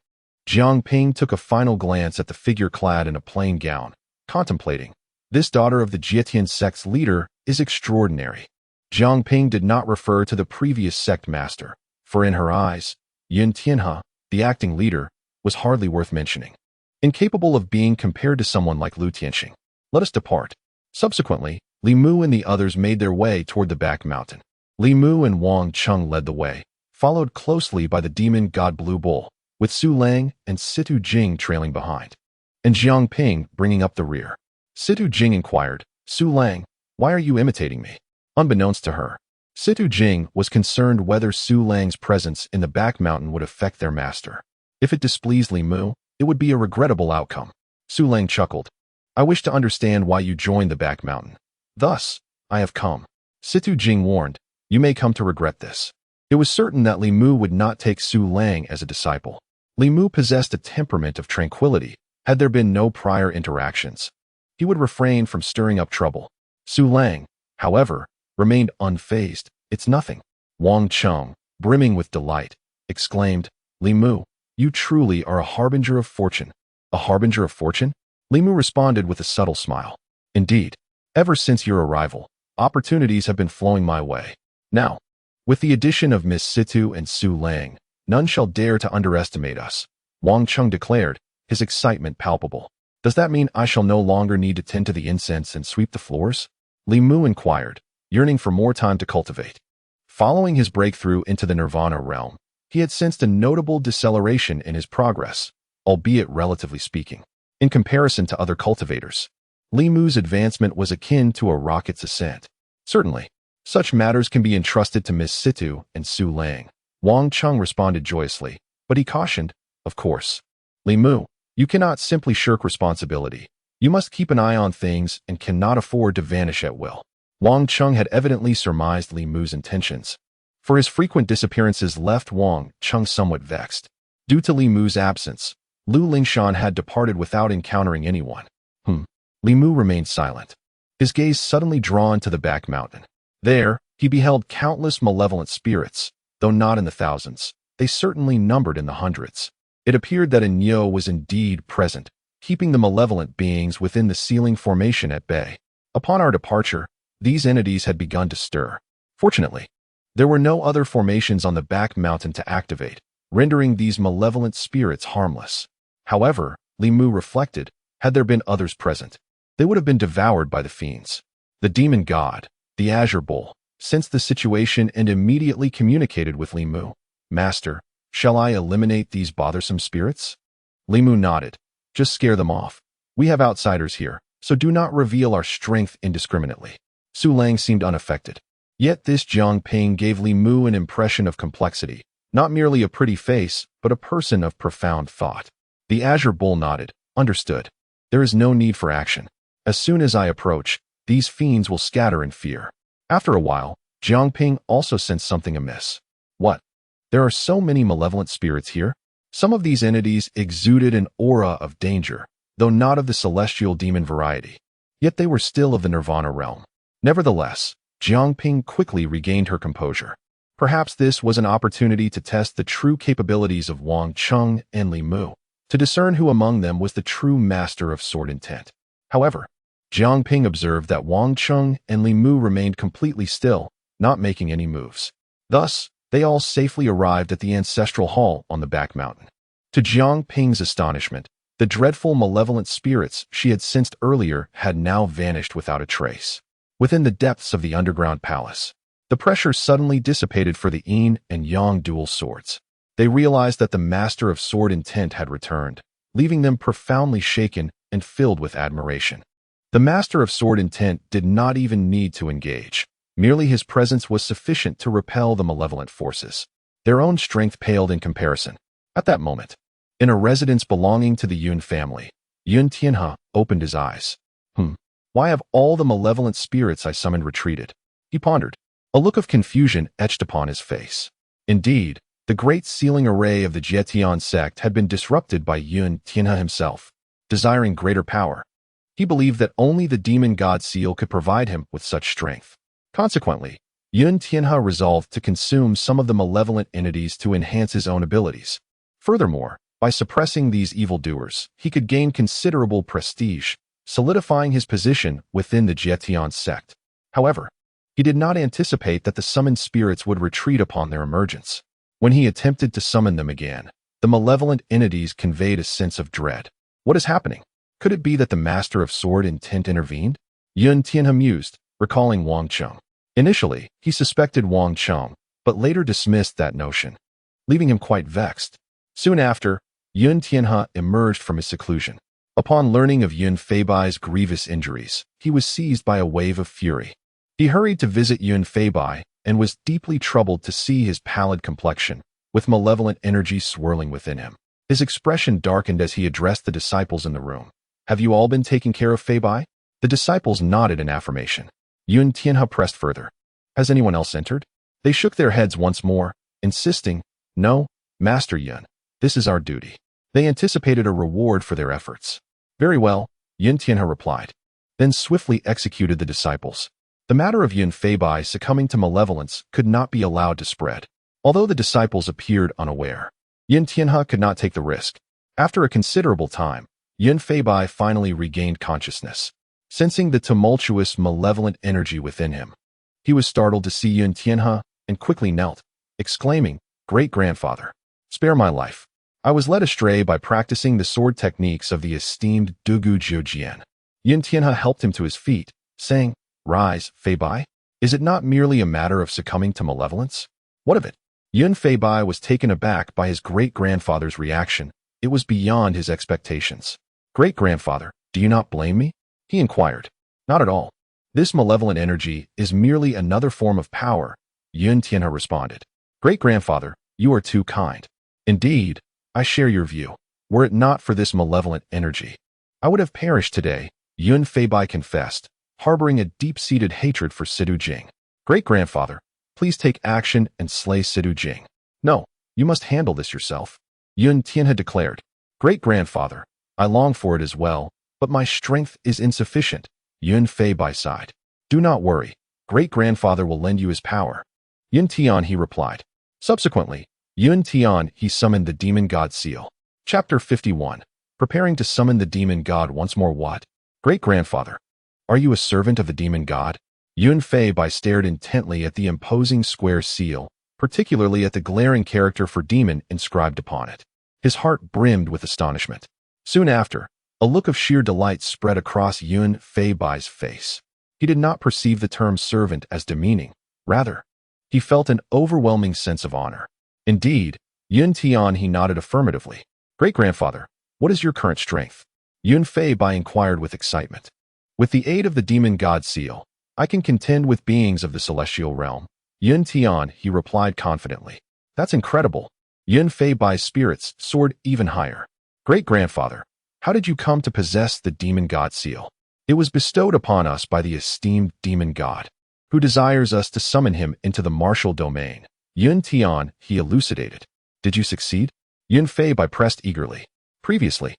Jiang Ping took a final glance at the figure clad in a plain gown, contemplating. "This daughter of the Jietian sect's leader is extraordinary." Jiang Ping did not refer to the previous sect master, for in her eyes, Yin Tianhe, the acting leader, was hardly worth mentioning. Incapable of being compared to someone like Lu Tianxing. "Let us depart." Subsequently, Li Mu and the others made their way toward the back mountain. Li Mu and Wang Chung led the way, followed closely by the demon god Blue Bull, with Su Lang and Situ Jing trailing behind, and Jiang Ping bringing up the rear. Situ Jing inquired, "Su Lang, why are you imitating me?" Unbeknownst to her, Situ Jing was concerned whether Su Lang's presence in the back mountain would affect their master. If it displeased Li Mu, it would be a regrettable outcome. Su Lang chuckled. "I wish to understand why you joined the back mountain. Thus, I have come." Situ Jing warned, "You may come to regret this." It was certain that Li Mu would not take Su Lang as a disciple. Li Mu possessed a temperament of tranquility. Had there been no prior interactions, he would refrain from stirring up trouble. Su Lang, however, remained unfazed. "It's nothing." Wang Chung, brimming with delight, exclaimed, "Li Mu, you truly are a harbinger of fortune." "A harbinger of fortune?" Li Mu responded with a subtle smile. "Indeed, ever since your arrival, opportunities have been flowing my way. Now, with the addition of Miss Situ and Su Lang, none shall dare to underestimate us." Wang Chung declared, his excitement palpable. Does that mean I shall no longer need to tend to the incense and sweep the floors? Li Mu inquired, yearning for more time to cultivate. Following his breakthrough into the nirvana realm, he had sensed a notable deceleration in his progress, albeit relatively speaking. In comparison to other cultivators, Li Mu's advancement was akin to a rocket's ascent. Certainly, such matters can be entrusted to Miss Situ and Su Lang. Wang Chung responded joyously, but he cautioned, of course. Li Mu, you cannot simply shirk responsibility. You must keep an eye on things and cannot afford to vanish at will. Wang Chung had evidently surmised Li Mu's intentions, for his frequent disappearances left Wang Chung somewhat vexed. Due to Li Mu's absence, Lu Lingshan had departed without encountering anyone. Li Mu remained silent, his gaze suddenly drawn to the back mountain. There, he beheld countless malevolent spirits, though not in the thousands. They certainly numbered in the hundreds. It appeared that Nyo was indeed present, keeping the malevolent beings within the ceiling formation at bay. Upon our departure, these entities had begun to stir. Fortunately, there were no other formations on the back mountain to activate, rendering these malevolent spirits harmless. However, Li Mu reflected, had there been others present, they would have been devoured by the fiends. The demon god, the Azure Bull, sensed the situation and immediately communicated with Li Mu. Master, shall I eliminate these bothersome spirits? Li Mu nodded. Just scare them off. We have outsiders here, so do not reveal our strength indiscriminately. Su Lang seemed unaffected. Yet this Jiang Ping gave Li Mu an impression of complexity, not merely a pretty face, but a person of profound thought. The Azure Bull nodded. Understood. There is no need for action. As soon as I approach, these fiends will scatter in fear. After a while, Jiang Ping also sensed something amiss. What? There are so many malevolent spirits here? Some of these entities exuded an aura of danger, though not of the celestial demon variety. Yet they were still of the nirvana realm. Nevertheless, Jiang Ping quickly regained her composure. Perhaps this was an opportunity to test the true capabilities of Wang Chung and Li Mu, to discern who among them was the true master of sword intent. However, Jiang Ping observed that Wang Chung and Li Mu remained completely still, not making any moves. Thus, they all safely arrived at the ancestral hall on the back mountain. To Jiang Ping's astonishment, the dreadful malevolent spirits she had sensed earlier had now vanished without a trace. Within the depths of the underground palace, the pressure suddenly dissipated for the yin and yang dual swords. They realized that the master of sword intent had returned, leaving them profoundly shaken and filled with admiration. The master of sword intent did not even need to engage. Merely his presence was sufficient to repel the malevolent forces. Their own strength paled in comparison. At that moment, in a residence belonging to the Yun family, Yun Tianhe opened his eyes. Why have all the malevolent spirits I summoned retreated? He pondered. A look of confusion etched upon his face. Indeed, the great sealing array of the Jietian sect had been disrupted by Yun Tianhe himself. Desiring greater power, he believed that only the demon god seal could provide him with such strength. Consequently, Yun Tianhe resolved to consume some of the malevolent entities to enhance his own abilities. Furthermore, by suppressing these evildoers, he could gain considerable prestige, solidifying his position within the Jietian sect. However, he did not anticipate that the summoned spirits would retreat upon their emergence. When he attempted to summon them again, the malevolent entities conveyed a sense of dread. What is happening? Could it be that the master of sword intent intervened? Yun Tianhe mused, recalling Wang Chung. Initially, he suspected Wang Chung, but later dismissed that notion, leaving him quite vexed. Soon after, Yun Tianhe emerged from his seclusion. Upon learning of Yun Feibai's grievous injuries, he was seized by a wave of fury. He hurried to visit Yun Feibai and was deeply troubled to see his pallid complexion, with malevolent energy swirling within him. His expression darkened as he addressed the disciples in the room. Have you all been taking care of Feibai? The disciples nodded in affirmation. Yun Tianhe pressed further. Has anyone else entered? They shook their heads once more, insisting, No, Master Yun, this is our duty. They anticipated a reward for their efforts. Very well, Yun Tianhe replied, then swiftly executed the disciples. The matter of Yun Feibai succumbing to malevolence could not be allowed to spread. Although the disciples appeared unaware, Yun Tianhe could not take the risk. After a considerable time, Yun Feibai finally regained consciousness. Sensing the tumultuous, malevolent energy within him, he was startled to see Yun Tianhe and quickly knelt, exclaiming, Great-grandfather, spare my life. I was led astray by practicing the sword techniques of the esteemed Dugu Jiujian. Yun Tianhe helped him to his feet, saying, "Rise, Fei Bai. Is it not merely a matter of succumbing to malevolence? What of it?" Yun Fei Bai was taken aback by his great-grandfather's reaction. It was beyond his expectations. "Great-grandfather, do you not blame me?" he inquired. "Not at all. This malevolent energy is merely another form of power," Yun Tianhe responded. "Great-grandfather, you are too kind. Indeed, I share your view. Were it not for this malevolent energy, I would have perished today," Yun Fei Bai confessed, harboring a deep-seated hatred for Sidu Jing. "Great-grandfather, please take action and slay Sidu Jing." "No, you must handle this yourself," Yun Tianhe declared. "Great-grandfather, I long for it as well, but my strength is insufficient," Yun Fei Bai sighed. "Do not worry. Great-grandfather will lend you his power." Yun Tianhe replied. Subsequently, Yun Tianhe summoned the demon god seal. Chapter 51. Preparing to summon the demon god once more. What? Great-grandfather, are you a servant of the demon god? Yun Fei Bai stared intently at the imposing square seal, particularly at the glaring character for demon inscribed upon it. His heart brimmed with astonishment. Soon after, a look of sheer delight spread across Yun Fei Bai's face. He did not perceive the term servant as demeaning. Rather, he felt an overwhelming sense of honor. Indeed, Yun Tianhe nodded affirmatively. "Great-grandfather, what is your current strength?" Yun Fei Bai inquired with excitement. "With the aid of the demon god seal, I can contend with beings of the celestial realm," Yun Tianhe replied confidently. "That's incredible." Yun Fei Bai's spirits soared even higher. "Great-grandfather, how did you come to possess the demon god seal?" "It was bestowed upon us by the esteemed demon god, who desires us to summon him into the martial domain," Yun Tianhe elucidated. "Did you succeed?" Yun Fei Bai pressed eagerly. "Previously,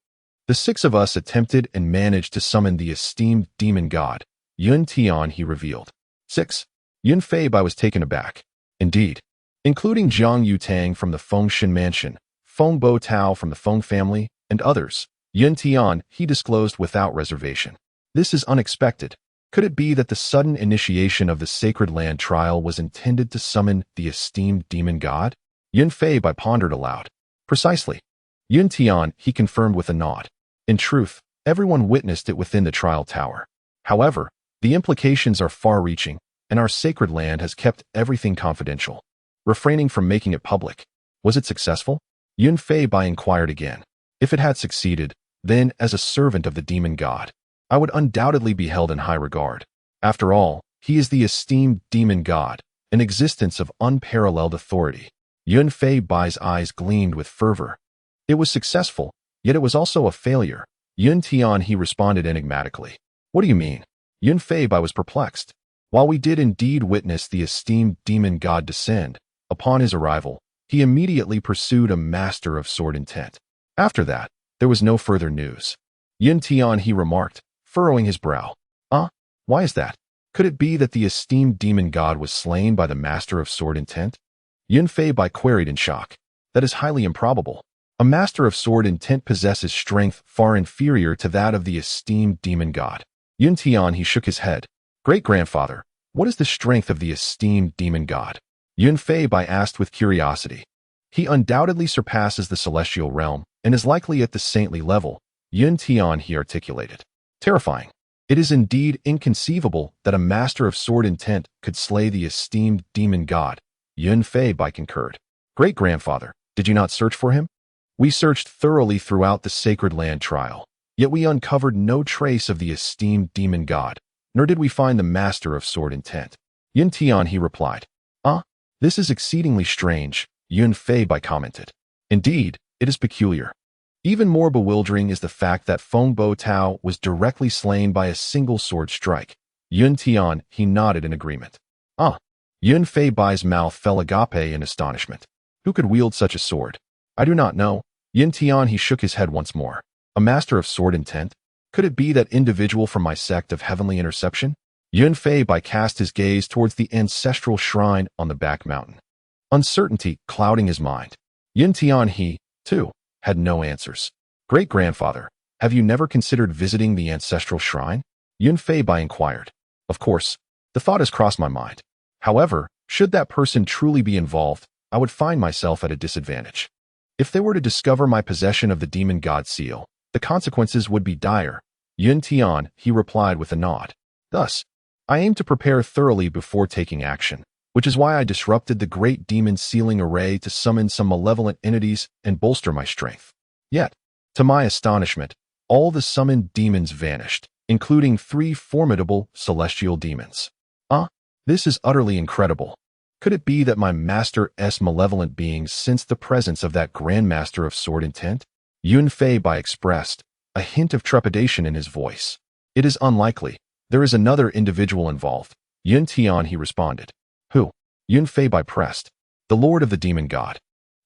the 6 of us attempted and managed to summon the esteemed demon god," Yun Tianhe revealed. 6. Yun Fei Bai was taken aback. "Indeed, including Zhang Yutang from the Fengshan mansion, Feng Bo Tao from the Feng family, and others," Yun Tianhe disclosed without reservation. "This is unexpected. Could it be that the sudden initiation of the Sacred Land trial was intended to summon the esteemed demon god?" Yun Fei Bai pondered aloud. "Precisely." Yun Tianhe confirmed with a nod. "In truth, everyone witnessed it within the trial tower. However, the implications are far-reaching, and our Sacred Land has kept everything confidential, refraining from making it public. Was it successful?" Yun Fei Bai inquired again. "If it had succeeded, then, as a servant of the demon god, I would undoubtedly be held in high regard. After all, he is the esteemed demon god, an existence of unparalleled authority." Yun Fei Bai's eyes gleamed with fervor. "It was successful, yet it was also a failure," Yun Tianhe responded enigmatically. "What do you mean?" Yun Fei Bai was perplexed. "While we did indeed witness the esteemed demon god descend, upon his arrival, he immediately pursued a master of sword intent. After that, there was no further news." Yun Tianhe remarked, furrowing his brow. Why is that? Could it be that the esteemed demon god was slain by the master of sword intent?" Yun Fei Bai queried in shock. "That is highly improbable. A master of sword intent possesses strength far inferior to that of the esteemed demon god." Yun Tianhe shook his head. "Great-grandfather, what is the strength of the esteemed demon god?" Yun Fei Bai asked with curiosity. "He undoubtedly surpasses the celestial realm and is likely at the saintly level," Yun Tianhe articulated. "Terrifying. It is indeed inconceivable that a master of sword intent could slay the esteemed demon god," Yun Fei Bai concurred. "Great-grandfather, did you not search for him?" "We searched thoroughly throughout the Sacred Land trial, yet we uncovered no trace of the esteemed demon god, nor did we find the master of sword intent," Yun Tianhe replied. This is exceedingly strange," Yun Fei Bai commented. "Indeed, it is peculiar. Even more bewildering is the fact that Feng Bo Tao was directly slain by a single sword strike." Yun Tianhe nodded in agreement. Yun Fei Bai's mouth fell agape in astonishment. "Who could wield such a sword?" "I do not know." Yun Tianhe shook his head once more. "A master of sword intent? Could it be that individual from my sect of heavenly interception?" Yun Fei Bai cast his gaze towards the ancestral shrine on the back mountain, uncertainty clouding his mind. Yun Tianhe, too, had no answers. "Great-grandfather, have you never considered visiting the ancestral shrine?" Yun Fei Bai inquired. "Of course, the thought has crossed my mind. However, should that person truly be involved, I would find myself at a disadvantage." If they were to discover my possession of the demon god seal, the consequences would be dire. Yun Tian, he replied with a nod. Thus, I aim to prepare thoroughly before taking action, which is why I disrupted the great demon sealing array to summon some malevolent entities and bolster my strength. Yet, to my astonishment, all the summoned demons vanished, including 3 formidable celestial demons. This is utterly incredible. Could it be that my master's malevolent beings sensed the presence of that Grand Master of Sword Intent? Yun Fei Bai expressed, a hint of trepidation in his voice. It is unlikely. There is another individual involved. Yun Tian, he responded. Who? Yun Fei Bai pressed. The Lord of the Demon God.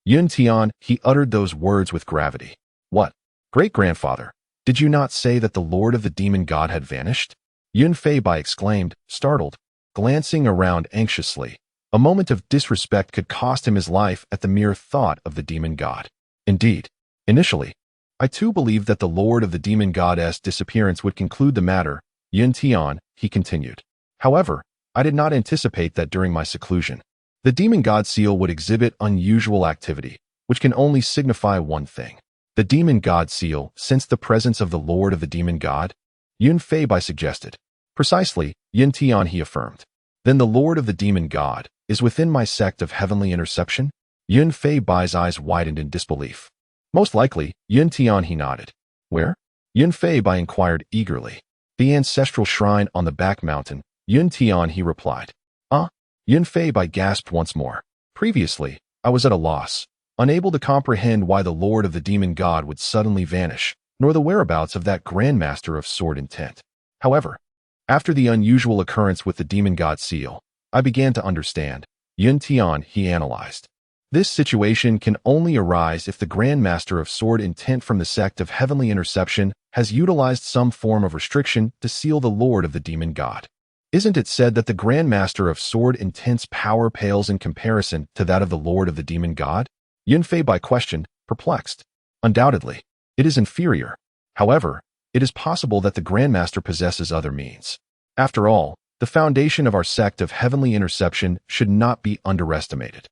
Yun Tian, he uttered those words with gravity. What? Great-grandfather, did you not say that the Lord of the Demon God had vanished? Yun Fei Bai exclaimed, startled, glancing around anxiously. A moment of disrespect could cost him his life at the mere thought of the demon god. Indeed, initially, I too believed that the Lord of the Demon God's disappearance would conclude the matter. Yun Tian, he continued. However, I did not anticipate that during my seclusion, the Demon God seal would exhibit unusual activity, which can only signify one thing. The Demon God seal sensed the presence of the Lord of the Demon God? Yun Fei Bai suggested. Precisely, Yun Tian, he affirmed. Then the Lord of the Demon God is within my sect of heavenly interception? Yun Fei Bai's eyes widened in disbelief. Most likely, Yun Tian, he nodded. Where? Yun Fei Bai inquired eagerly. The ancestral shrine on the back mountain. Yun Tian, he replied. Yun Fei Bai gasped once more. Previously, I was at a loss, unable to comprehend why the Lord of the Demon God would suddenly vanish, nor the whereabouts of that Grand Master of Sword Intent. However, after the unusual occurrence with the Demon God seal, I began to understand. Yun Tian, he analyzed. This situation can only arise if the Grand Master of Sword Intent from the sect of Heavenly Interception has utilized some form of restriction to seal the Lord of the Demon God. Isn't it said that the Grand Master of Sword Intent's power pales in comparison to that of the Lord of the Demon God? Yun Fei Bai questioned, perplexed. Undoubtedly, it is inferior. However, it is possible that the Grand Master possesses other means. After all, the foundation of our sect of Heavenly Interception should not be underestimated.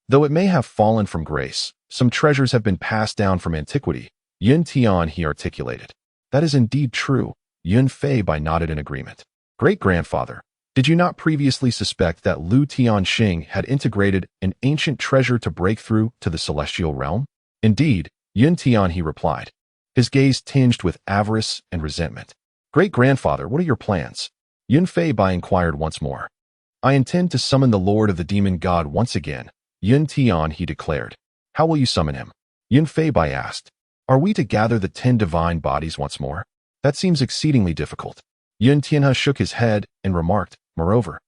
Though it may have fallen from grace, some treasures have been passed down from antiquity. Yun Tian, he articulated. That is indeed true. Yun Fei Bai nodded in agreement. Great-grandfather, did you not previously suspect that Lu Tianxing had integrated an ancient treasure to break through to the celestial realm? Indeed, Yun Tian, he replied, his gaze tinged with avarice and resentment. Great-grandfather, what are your plans? Yun Fei Bai inquired once more. I intend to summon the Lord of the Demon God once again. Yun Tian, he declared. How will you summon him? Yun Fei Bai asked. Are we to gather the 10 divine bodies once more? That seems exceedingly difficult. Yun Tianhe shook his head and remarked, moreover,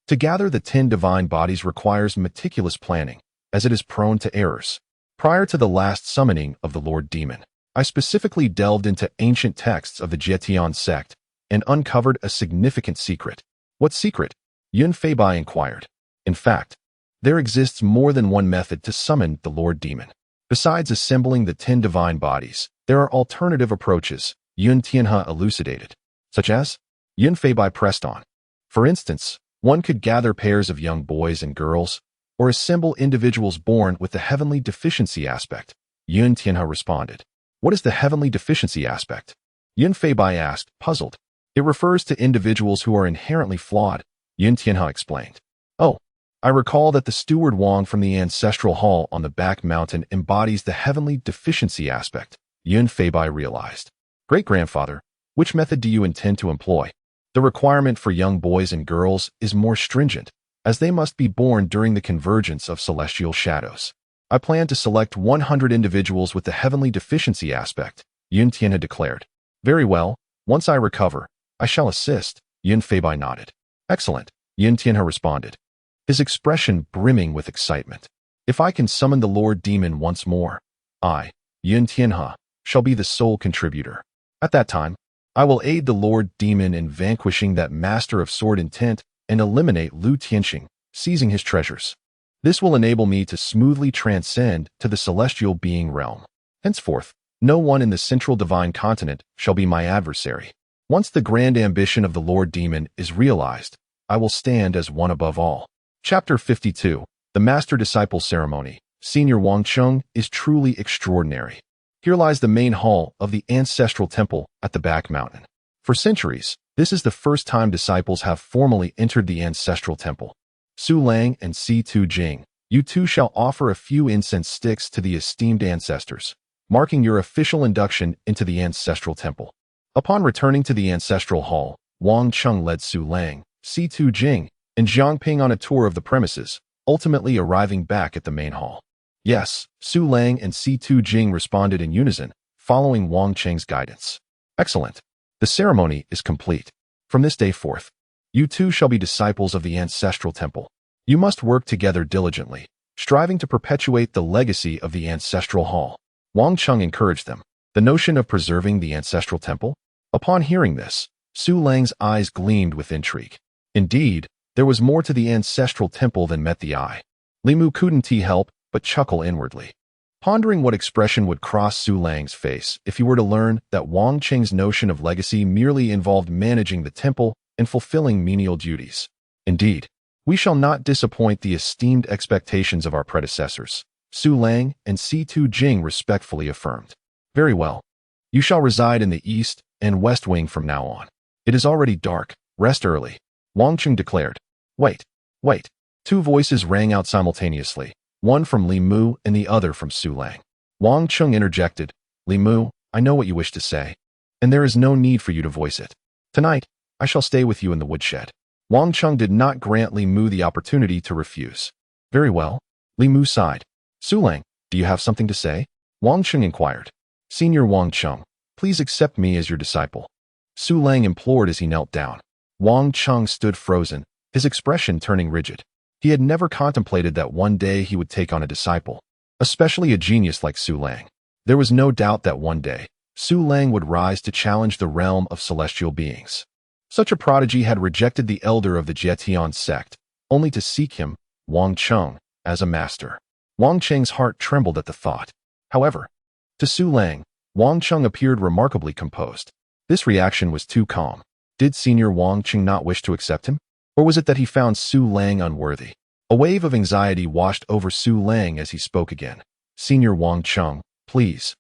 to gather the 10 divine bodies requires meticulous planning, as it is prone to errors. Prior to the last summoning of the Lord Demon, I specifically delved into ancient texts of the Jietian sect and uncovered a significant secret. What secret? Yun Fei Bai inquired. In fact, there exists more than one method to summon the Lord Demon. Besides assembling the 10 divine bodies, there are alternative approaches, Yun Tianhe elucidated, such as? Yun Fei Bai pressed on. For instance, one could gather pairs of young boys and girls, or assemble individuals born with the heavenly deficiency aspect. Yun Tianhe responded. What is the heavenly deficiency aspect? Yun Fei Bai asked, puzzled. It refers to individuals who are inherently flawed, Yun Tianhe explained. Oh, I recall that the steward Wang from the ancestral hall on the back mountain embodies the heavenly deficiency aspect, Yun Fei Bai realized. Great-grandfather, which method do you intend to employ? The requirement for young boys and girls is more stringent, as they must be born during the convergence of celestial shadows. I plan to select 100 individuals with the heavenly deficiency aspect, Yun Tianhe declared. Very well, once I recover, I shall assist, Yun Fei Bai nodded. Excellent, Yun Tianhe responded, his expression brimming with excitement. If I can summon the Lord Demon once more, I, Yun Tianhe, shall be the sole contributor. At that time, I will aid the Lord Demon in vanquishing that Master of Sword Intent and eliminate Lu Tianxing, seizing his treasures. This will enable me to smoothly transcend to the celestial being realm. Henceforth, no one in the central divine continent shall be my adversary. Once the grand ambition of the Lord Demon is realized, I will stand as one above all. Chapter 52, The Master-Disciple Ceremony, Senior Wang Chung is truly extraordinary. Here lies the main hall of the ancestral temple at the back mountain. For centuries, this is the first time disciples have formally entered the ancestral temple. Su Lang and Si Tu Jing, you two shall offer a few incense sticks to the esteemed ancestors, marking your official induction into the ancestral temple. Upon returning to the ancestral hall, Wang Chung led Su Lang, Si Tu Jing, and Jiang Ping on a tour of the premises, ultimately arriving back at the main hall. Yes, Su Lang and Si Tu Jing responded in unison, following Wang Cheng's guidance. Excellent. The ceremony is complete. From this day forth, you two shall be disciples of the ancestral temple. You must work together diligently, striving to perpetuate the legacy of the ancestral hall. Wang Chung encouraged them. The notion of preserving the ancestral temple? Upon hearing this, Su Lang's eyes gleamed with intrigue. Indeed, there was more to the ancestral temple than met the eye. Li Mu couldn't help but chuckle inwardly, pondering what expression would cross Su Lang's face if he were to learn that Wang Cheng's notion of legacy merely involved managing the temple and fulfilling menial duties. Indeed, we shall not disappoint the esteemed expectations of our predecessors, Su Lang and Si Tu Jing respectfully affirmed. Very well. You shall reside in the east and west wing from now on. It is already dark. Rest early, Wang Chung declared. Wait. Two voices rang out simultaneously, one from Li Mu and the other from Su Lang. Wang Chung interjected, Li Mu, I know what you wish to say, and there is no need for you to voice it. Tonight, I shall stay with you in the woodshed. Wang Chung did not grant Li Mu the opportunity to refuse. Very well. Li Mu sighed. Su Lang, do you have something to say? Wang Chung inquired. Senior Wang Chung, please accept me as your disciple. Su Lang implored as he knelt down. Wang Chung stood frozen, his expression turning rigid. He had never contemplated that one day he would take on a disciple, especially a genius like Su Lang. There was no doubt that one day, Su Lang would rise to challenge the realm of celestial beings. Such a prodigy had rejected the elder of the Jietian sect, only to seek him, Wang Chung, as a master. Wang Cheng's heart trembled at the thought. However, to Su Lang, Wang Chung appeared remarkably composed. This reaction was too calm. Did Senior Wang Chung not wish to accept him? Or was it that he found Su Lang unworthy? A wave of anxiety washed over Su Lang as he spoke again. Senior Wang Chung, please.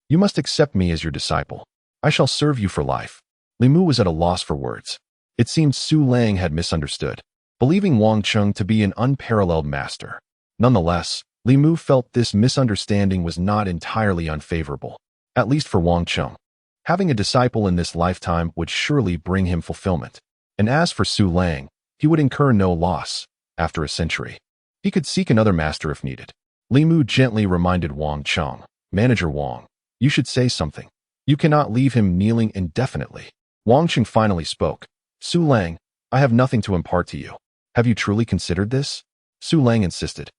You must accept me as your disciple. I shall serve you for life. Li Mu was at a loss for words. It seemed Su Lang had misunderstood, believing Wang Chung to be an unparalleled master. Nonetheless, Li Mu felt this misunderstanding was not entirely unfavorable, at least for Wang Chung. Having a disciple in this lifetime would surely bring him fulfillment. And as for Su Lang, he would incur no loss. After a century, he could seek another master if needed. Li Mu gently reminded Wang Chung, Manager Wang, you should say something. You cannot leave him kneeling indefinitely. Wang Chung finally spoke. Su Lang, I have nothing to impart to you. Have you truly considered this? Su Lang insisted.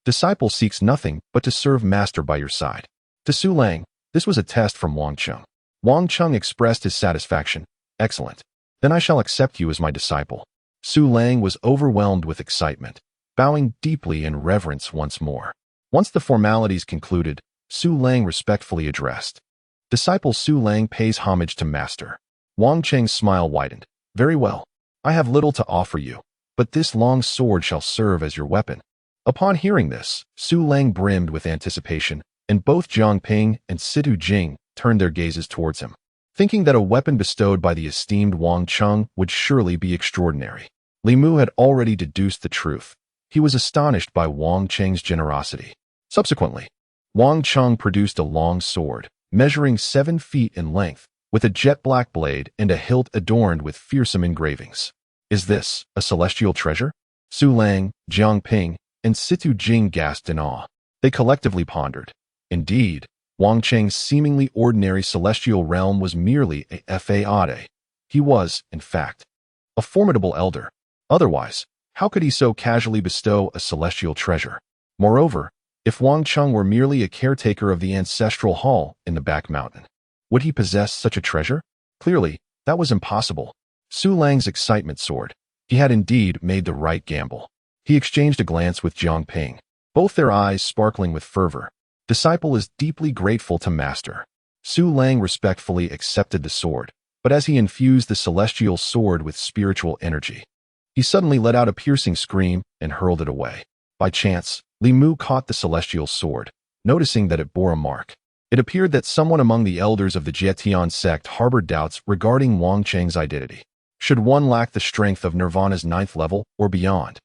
Disciple seeks nothing but to serve master by your side. To Su Lang, this was a test from Wang Chung. Wang Chung expressed his satisfaction. Excellent. Then I shall accept you as my disciple. Su Lang was overwhelmed with excitement, bowing deeply in reverence once more. Once the formalities concluded, Su Lang respectfully addressed. Disciple Su Lang pays homage to master. Wang Cheng's smile widened. Very well. I have little to offer you, but this long sword shall serve as your weapon. Upon hearing this, Su Lang brimmed with anticipation, and both Jiang Ping and Si Tu Jing turned their gazes towards him, thinking that a weapon bestowed by the esteemed Wang Chung would surely be extraordinary. Li Mu had already deduced the truth. He was astonished by Wang Cheng's generosity. Subsequently, Wang Chung produced a long sword, measuring 7 feet in length, with a jet-black blade and a hilt adorned with fearsome engravings. Is this a celestial treasure? Su Lang, Jiang Ping, and Si Tu Jing gasped in awe. They collectively pondered. Indeed, Wang Cheng's seemingly ordinary celestial realm was merely a fade. He was, in fact, a formidable elder. Otherwise, how could he so casually bestow a celestial treasure? Moreover, if Wang Chung were merely a caretaker of the ancestral hall in the back mountain, would he possess such a treasure? Clearly, that was impossible. Su Lang's excitement soared. He had indeed made the right gamble. He exchanged a glance with Jiang Ping, both their eyes sparkling with fervor. Disciple is deeply grateful to master. Su Lang respectfully accepted the sword, but as he infused the celestial sword with spiritual energy, he suddenly let out a piercing scream and hurled it away. By chance, Li Mu caught the celestial sword, noticing that it bore a mark. It appeared that someone among the elders of the Jietian sect harbored doubts regarding Wang Cheng's identity. Should one lack the strength of Nirvana's 9th level or beyond,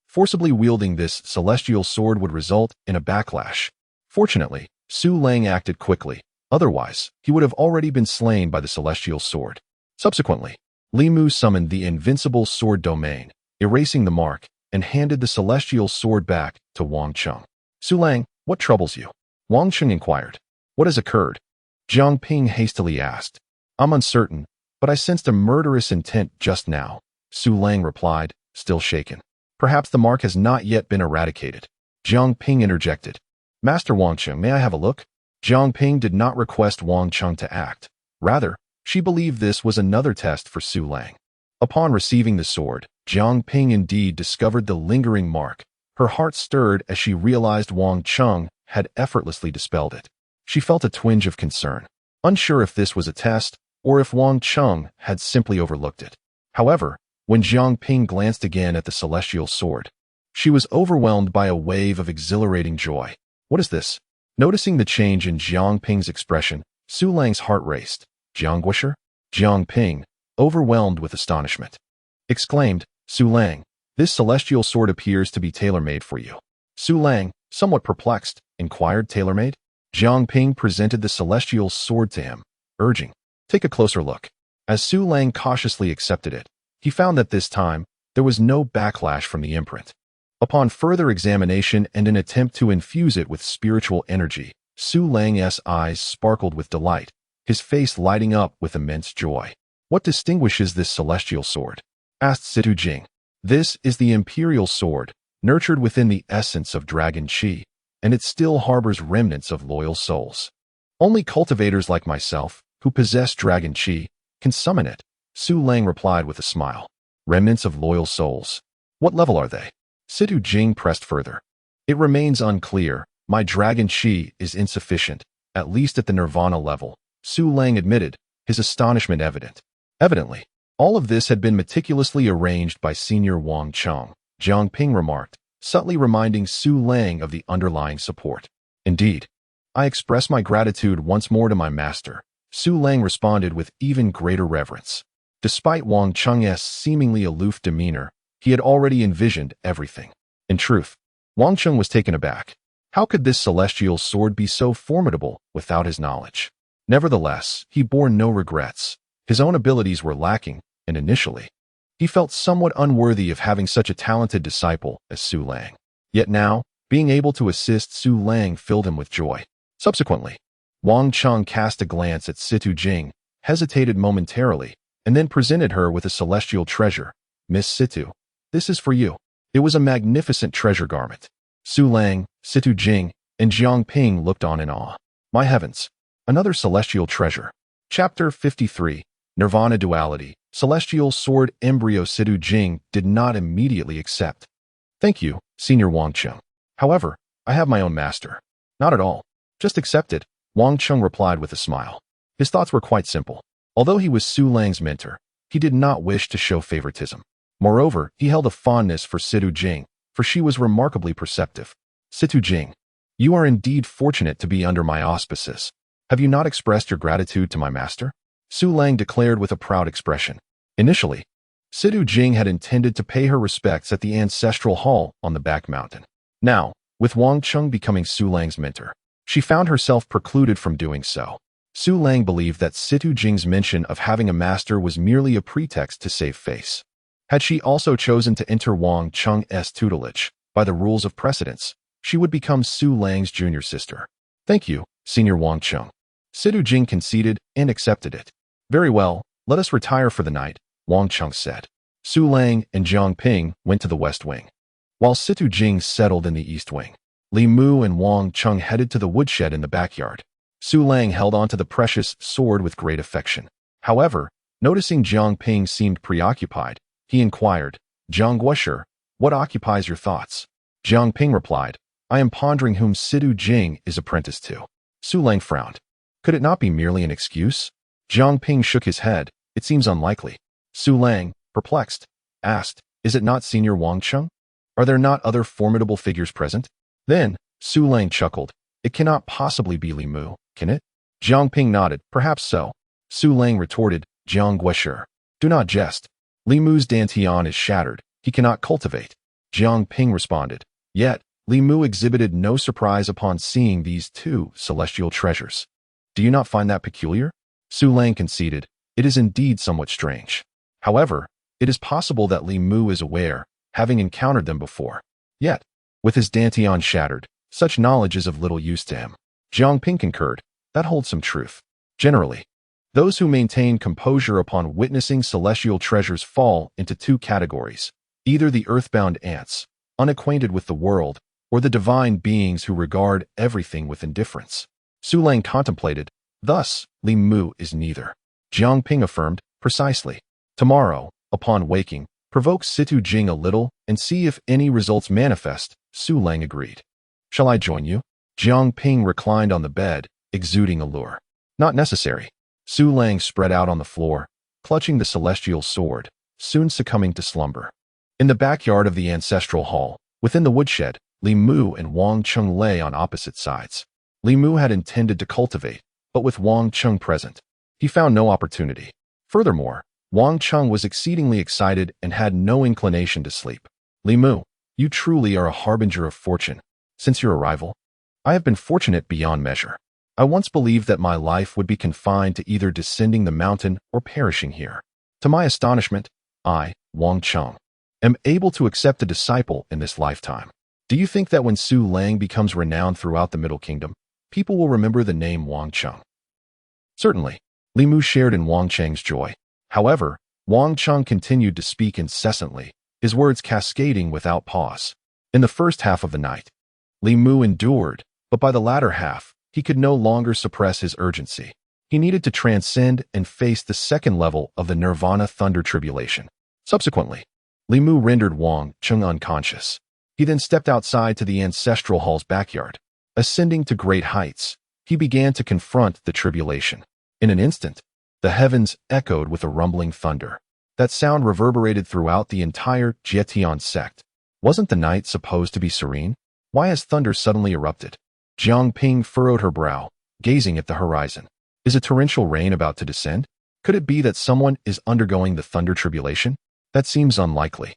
forcibly wielding this celestial sword would result in a backlash. Fortunately, Su Lang acted quickly. Otherwise, he would have already been slain by the celestial sword. Subsequently, Li Mu summoned the invincible sword domain, erasing the mark, and handed the celestial sword back to Wang Cheng. Su Lang, what troubles you? Wang Cheng inquired. What has occurred? Jiang Ping hastily asked. I'm uncertain, but I sensed a murderous intent just now, Su Lang replied, still shaken. Perhaps the mark has not yet been eradicated. Jiang Ping interjected. Master Wang Cheng, may I have a look? Jiang Ping did not request Wang Cheng to act. Rather, she believed this was another test for Su Lang. Upon receiving the sword, Jiang Ping indeed discovered the lingering mark. Her heart stirred as she realized Wang Cheng had effortlessly dispelled it. She felt a twinge of concern, unsure if this was a test or if Wang Cheng had simply overlooked it. However, when Jiang Ping glanced again at the celestial sword, she was overwhelmed by a wave of exhilarating joy. What is this? Noticing the change in Jiang Ping's expression, Su Lang's heart raced. Jiang Guisher? Jiang Ping, overwhelmed with astonishment, exclaimed, Su Lang, this celestial sword appears to be tailor-made for you. Su Lang, somewhat perplexed, inquired, tailor-made? Jiang Ping presented the celestial sword to him, urging, take a closer look. As Su Lang cautiously accepted it, he found that this time, there was no backlash from the imprint. Upon further examination and an attempt to infuse it with spiritual energy, Su Lang's eyes sparkled with delight, his face lighting up with immense joy. What distinguishes this celestial sword? Asked Situ Jing. This is the imperial sword, nurtured within the essence of dragon qi, and it still harbors remnants of loyal souls. Only cultivators like myself, who possess dragon qi, can summon it, Su Lang replied with a smile. Remnants of loyal souls. What level are they? Situ Jing pressed further. It remains unclear. My dragon qi is insufficient, at least at the nirvana level, Su Lang admitted, his astonishment evident. Evidently, all of this had been meticulously arranged by Senior Wang Cheng, Jiang Ping remarked, subtly reminding Su Lang of the underlying support. Indeed, I express my gratitude once more to my master, Su Lang responded with even greater reverence. Despite Wang Cheng's seemingly aloof demeanor, he had already envisioned everything. In truth, Wang Cheng was taken aback. How could this celestial sword be so formidable without his knowledge? Nevertheless, he bore no regrets. His own abilities were lacking, and initially, he felt somewhat unworthy of having such a talented disciple as Su Lang. Yet now, being able to assist Su Lang filled him with joy. Subsequently, Wang Cheng cast a glance at Situ Jing, hesitated momentarily, and then presented her with a celestial treasure. Miss Situ, this is for you. It was a magnificent treasure garment. Su Lang, Situ Jing, and Jiang Ping looked on in awe. My heavens! Another celestial treasure. Chapter 53, Nirvana Duality, Celestial Sword Embryo. Situ Jing did not immediately accept. Thank you, Senior Wang Cheng. However, I have my own master. Not at all. Just accept it, Wang Cheng replied with a smile. His thoughts were quite simple. Although he was Su Lang's mentor, he did not wish to show favoritism. Moreover, he held a fondness for Situ Jing, for she was remarkably perceptive. Situ Jing, you are indeed fortunate to be under my auspices. Have you not expressed your gratitude to my master? Su Lang declared with a proud expression. Initially, Situ Jing had intended to pay her respects at the ancestral hall on the back mountain. Now, with Wang Cheng becoming Su Lang's mentor, she found herself precluded from doing so. Su Lang believed that Situ Jing's mention of having a master was merely a pretext to save face. Had she also chosen to enter Wang Cheng's tutelage, by the rules of precedence, she would become Su Lang's junior sister. Thank you, Senior Wang Cheng. Situ Jing conceded and accepted it. Very well, let us retire for the night, Wang Cheng said. Su Lang and Jiang Ping went to the west wing, while Situ Jing settled in the east wing. Li Mu and Wang Cheng headed to the woodshed in the backyard. Su Lang held onto the precious sword with great affection. However, noticing Jiang Ping seemed preoccupied, he inquired, Jiang Guisher, what occupies your thoughts? Jiang Ping replied, I am pondering whom Situ Jing is apprenticed to. Su Lang frowned. Could it not be merely an excuse? Jiang Ping shook his head. It seems unlikely. Su Lang, perplexed, asked, is it not Senior Wang Cheng? Are there not other formidable figures present? Then, Su Lang chuckled. It cannot possibly be Li Mu, can it? Jiang Ping nodded. Perhaps so. Su Lang retorted. Jiang Guisher. Do not jest. Li Mu's dantian is shattered. He cannot cultivate. Jiang Ping responded. Yet, Li Mu exhibited no surprise upon seeing these two celestial treasures. Do you not find that peculiar? Su Lang conceded. It is indeed somewhat strange. However, it is possible that Li Mu is aware, having encountered them before. Yet, with his dantian shattered, such knowledge is of little use to him. Jiang Ping concurred. That holds some truth. Generally, those who maintain composure upon witnessing celestial treasures fall into two categories, either the earthbound ants, unacquainted with the world, or the divine beings who regard everything with indifference. Su Lang contemplated. Thus, Li Mu is neither. Jiang Ping affirmed. Precisely. Tomorrow, upon waking, provoke Situ Jing a little and see if any results manifest, Su Lang agreed. Shall I join you? Jiang Ping reclined on the bed, exuding allure. Not necessary. Su Lang spread out on the floor, clutching the celestial sword, soon succumbing to slumber. In the backyard of the ancestral hall, within the woodshed, Li Mu and Wang Cheng lay on opposite sides. Li Mu had intended to cultivate, but with Wang Cheng present, he found no opportunity. Furthermore, Wang Cheng was exceedingly excited and had no inclination to sleep. Li Mu, you truly are a harbinger of fortune. Since your arrival, I have been fortunate beyond measure. I once believed that my life would be confined to either descending the mountain or perishing here. To my astonishment, I, Wang Cheng, am able to accept a disciple in this lifetime. Do you think that when Su Lang becomes renowned throughout the Middle Kingdom, people will remember the name Wang Cheng? Certainly, Li Mu shared in Wang Cheng's joy. However, Wang Cheng continued to speak incessantly, his words cascading without pause. In the first half of the night, Li Mu endured, but by the latter half, he could no longer suppress his urgency. He needed to transcend and face the second level of the Nirvana Thunder Tribulation. Subsequently, Li Mu rendered Wang Cheng unconscious. He then stepped outside to the ancestral hall's backyard. Ascending to great heights, he began to confront the tribulation. In an instant, the heavens echoed with a rumbling thunder. That sound reverberated throughout the entire Jietian sect. Wasn't the night supposed to be serene? Why has thunder suddenly erupted? Jiang Ping furrowed her brow, gazing at the horizon. Is a torrential rain about to descend? Could it be that someone is undergoing the thunder tribulation? That seems unlikely.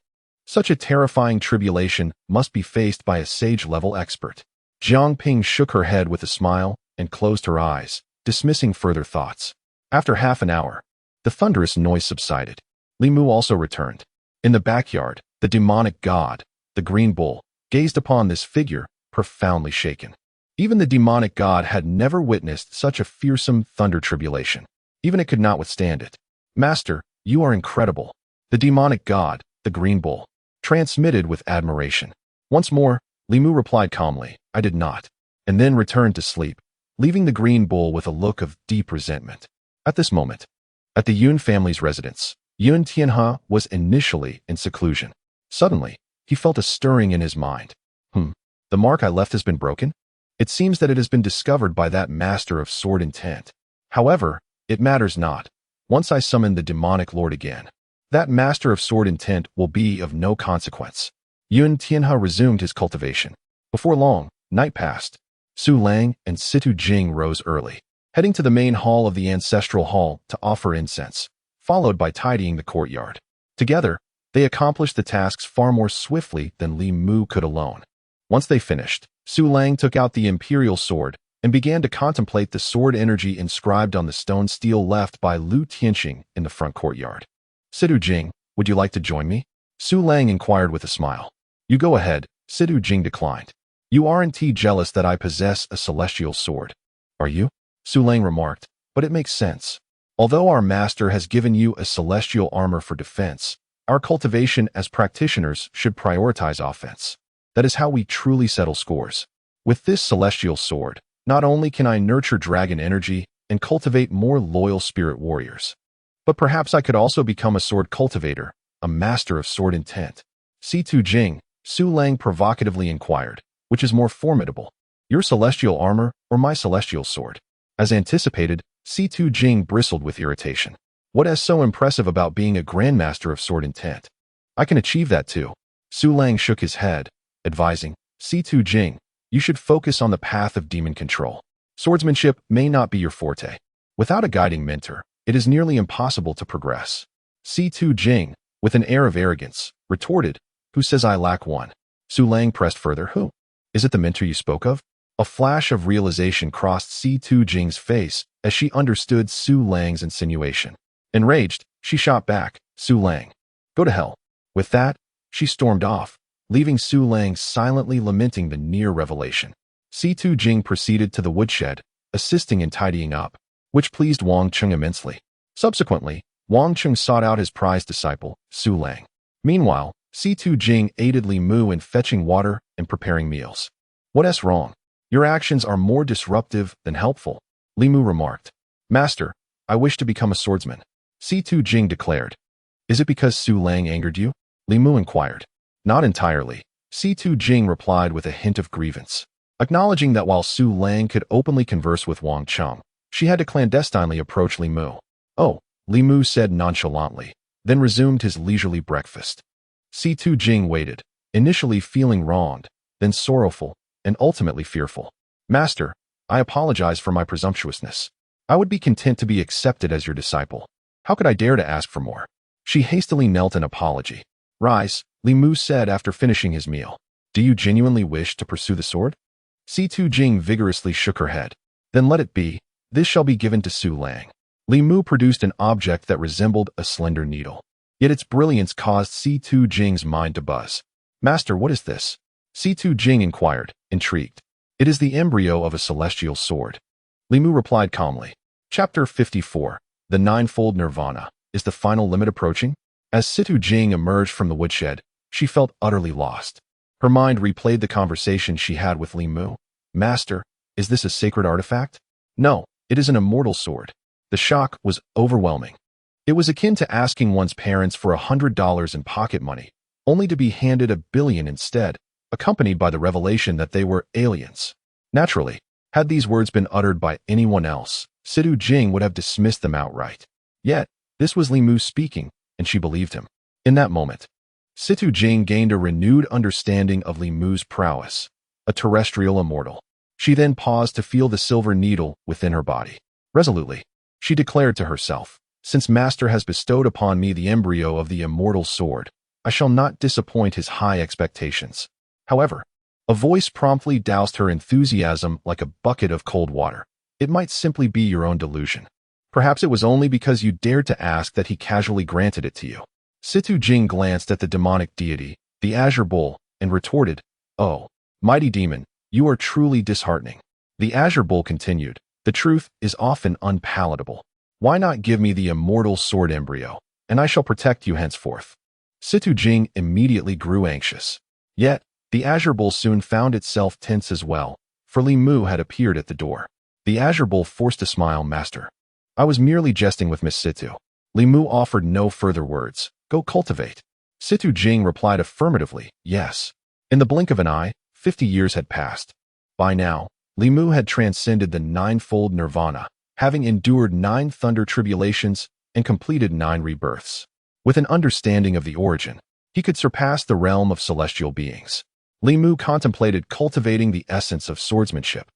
Such a terrifying tribulation must be faced by a sage-level expert. Jiang Ping shook her head with a smile and closed her eyes, dismissing further thoughts. After half an hour, the thunderous noise subsided. Li Mu also returned. In the backyard, the demonic god, the green bull, gazed upon this figure, profoundly shaken. Even the demonic god had never witnessed such a fearsome thunder tribulation. Even it could not withstand it. Master, you are incredible. The demonic god, the green bull, transmitted with admiration. Once more, Li Mu replied calmly, I did not, and then returned to sleep, leaving the green bull with a look of deep resentment. At this moment, at the Yun family's residence, Yun Tianhe was initially in seclusion. Suddenly, he felt a stirring in his mind. The mark I left has been broken? It seems that it has been discovered by that master of sword intent. However, it matters not. Once I summon the demonic lord again, that master of sword intent will be of no consequence. Yun Tianhe resumed his cultivation. Before long, night passed. Su Lang and Situ Jing rose early, heading to the main hall of the ancestral hall to offer incense, followed by tidying the courtyard. Together, they accomplished the tasks far more swiftly than Li Mu could alone. Once they finished, Su Lang took out the imperial sword and began to contemplate the sword energy inscribed on the stone stele left by Lu Tianxing in the front courtyard. Situ Jing, would you like to join me? Su Lang inquired with a smile. You go ahead, Situ Jing declined. You aren't jealous that I possess a celestial sword, are you? Su Lang remarked, but it makes sense. Although our master has given you a celestial armor for defense, our cultivation as practitioners should prioritize offense. That is how we truly settle scores. With this celestial sword, not only can I nurture dragon energy and cultivate more loyal spirit warriors, but perhaps I could also become a sword cultivator, a master of sword intent. Situ Jing, Su Lang provocatively inquired, which is more formidable, your celestial armor or my celestial sword? As anticipated, Situ Jing bristled with irritation. What is so impressive about being a grandmaster of sword intent? I can achieve that too. Su Lang shook his head, advising, Situ Jing, You should focus on the path of demon control. Swordsmanship may not be your forte. Without a guiding mentor, it is nearly impossible to progress. C2 Jing, with an air of arrogance, retorted, "Who says I lack one?" Su Lang pressed further, "Who? Is it the mentor you spoke of?" A flash of realization crossed C2 Jing's face as she understood Su Lang's insinuation. Enraged, she shot back, "Su Lang, go to hell." With that, she stormed off, leaving Su Lang silently lamenting the near revelation. C2 Jing proceeded to the woodshed, assisting in tidying up, which pleased Wang Chung immensely. Subsequently, Wang Chung sought out his prized disciple, Su Lang. Meanwhile, C2 Jing aided Li Mu in fetching water and preparing meals. "What's wrong? Your actions are more disruptive than helpful," Li Mu remarked. "Master, I wish to become a swordsman," C2 Jing declared. "Is it because Su Lang angered you?" Li Mu inquired. "Not entirely," C2 Jing replied with a hint of grievance, acknowledging that while Su Lang could openly converse with Wang Chung, she had to clandestinely approach Li Mu. "Oh," Li Mu said nonchalantly, then resumed his leisurely breakfast. C2 Jing waited, initially feeling wronged, then sorrowful, and ultimately fearful. "Master, I apologize for my presumptuousness. I would be content to be accepted as your disciple. How could I dare to ask for more?" She hastily knelt in apology. "Rise," Li Mu said after finishing his meal. "Do you genuinely wish to pursue the sword?" C2 Jing vigorously shook her head. "Then let it be. This shall be given to Su Lang." Li Mu produced an object that resembled a slender needle. Yet its brilliance caused C2 Jing's mind to buzz. "Master, what is this?" C2 Jing inquired, intrigued. "It is the embryo of a celestial sword," Li Mu replied calmly. Chapter 54, The Ninefold Nirvana. Is the final limit approaching? As C2 Jing emerged from the woodshed, she felt utterly lost. Her mind replayed the conversation she had with Li Mu. "Master, is this a sacred artifact?" "No, it is an immortal sword." The shock was overwhelming. It was akin to asking one's parents for $100 in pocket money, only to be handed $1 billion instead, accompanied by the revelation that they were aliens. Naturally, had these words been uttered by anyone else, C2 Jing would have dismissed them outright. Yet, this was Li Mu speaking, and she believed him. In that moment, C2 Jing gained a renewed understanding of Li Mu's prowess, a terrestrial immortal. She then paused to feel the silver needle within her body. Resolutely, she declared to herself, "Since Master has bestowed upon me the embryo of the immortal sword, I shall not disappoint his high expectations." However, a voice promptly doused her enthusiasm like a bucket of cold water. "It might simply be your own delusion. Perhaps it was only because you dared to ask that he casually granted it to you." C2 Jing glanced at the demonic deity, the Azure Bull, and retorted, "Oh, mighty demon, you are truly disheartening." The Azure Bull continued, "The truth is often unpalatable. Why not give me the immortal sword embryo, and I shall protect you henceforth?" C2 Jing immediately grew anxious. Yet, the Azure Bull soon found itself tense as well, for Li Mu had appeared at the door. The Azure Bull forced a smile. "Master, I was merely jesting with Miss C2. Li Mu offered no further words. "Go cultivate." C2 Jing replied affirmatively, "Yes." In the blink of an eye, 50 years had passed. By now, Li Mu had transcended the ninefold nirvana, having endured 9 thunder tribulations and completed 9 rebirths. With an understanding of the origin, he could surpass the realm of celestial beings. Li Mu contemplated cultivating the essence of swordsmanship,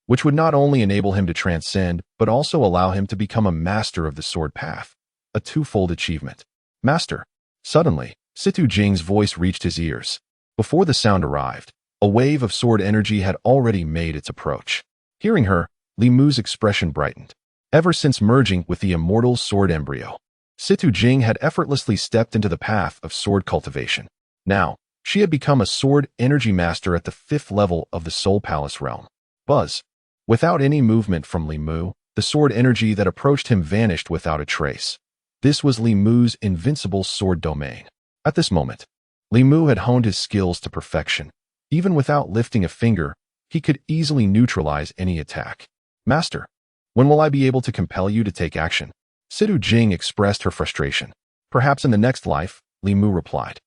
which would not only enable him to transcend, but also allow him to become a master of the sword path, a twofold achievement. "Master." Suddenly, C2 Jing's voice reached his ears. Before the sound arrived, a wave of sword energy had already made its approach. Hearing her, Li Mu's expression brightened. Ever since merging with the immortal sword embryo, C2 Jing had effortlessly stepped into the path of sword cultivation. Now, she had become a sword energy master at the 5th level of the Soul Palace realm. Buzz. Without any movement from Li Mu, the sword energy that approached him vanished without a trace. This was Li Mu's invincible sword domain. At this moment, Li Mu had honed his skills to perfection. Even without lifting a finger, he could easily neutralize any attack. "Master, when will I be able to compel you to take action?" C2 Jing expressed her frustration. "Perhaps in the next life," Li Mu replied.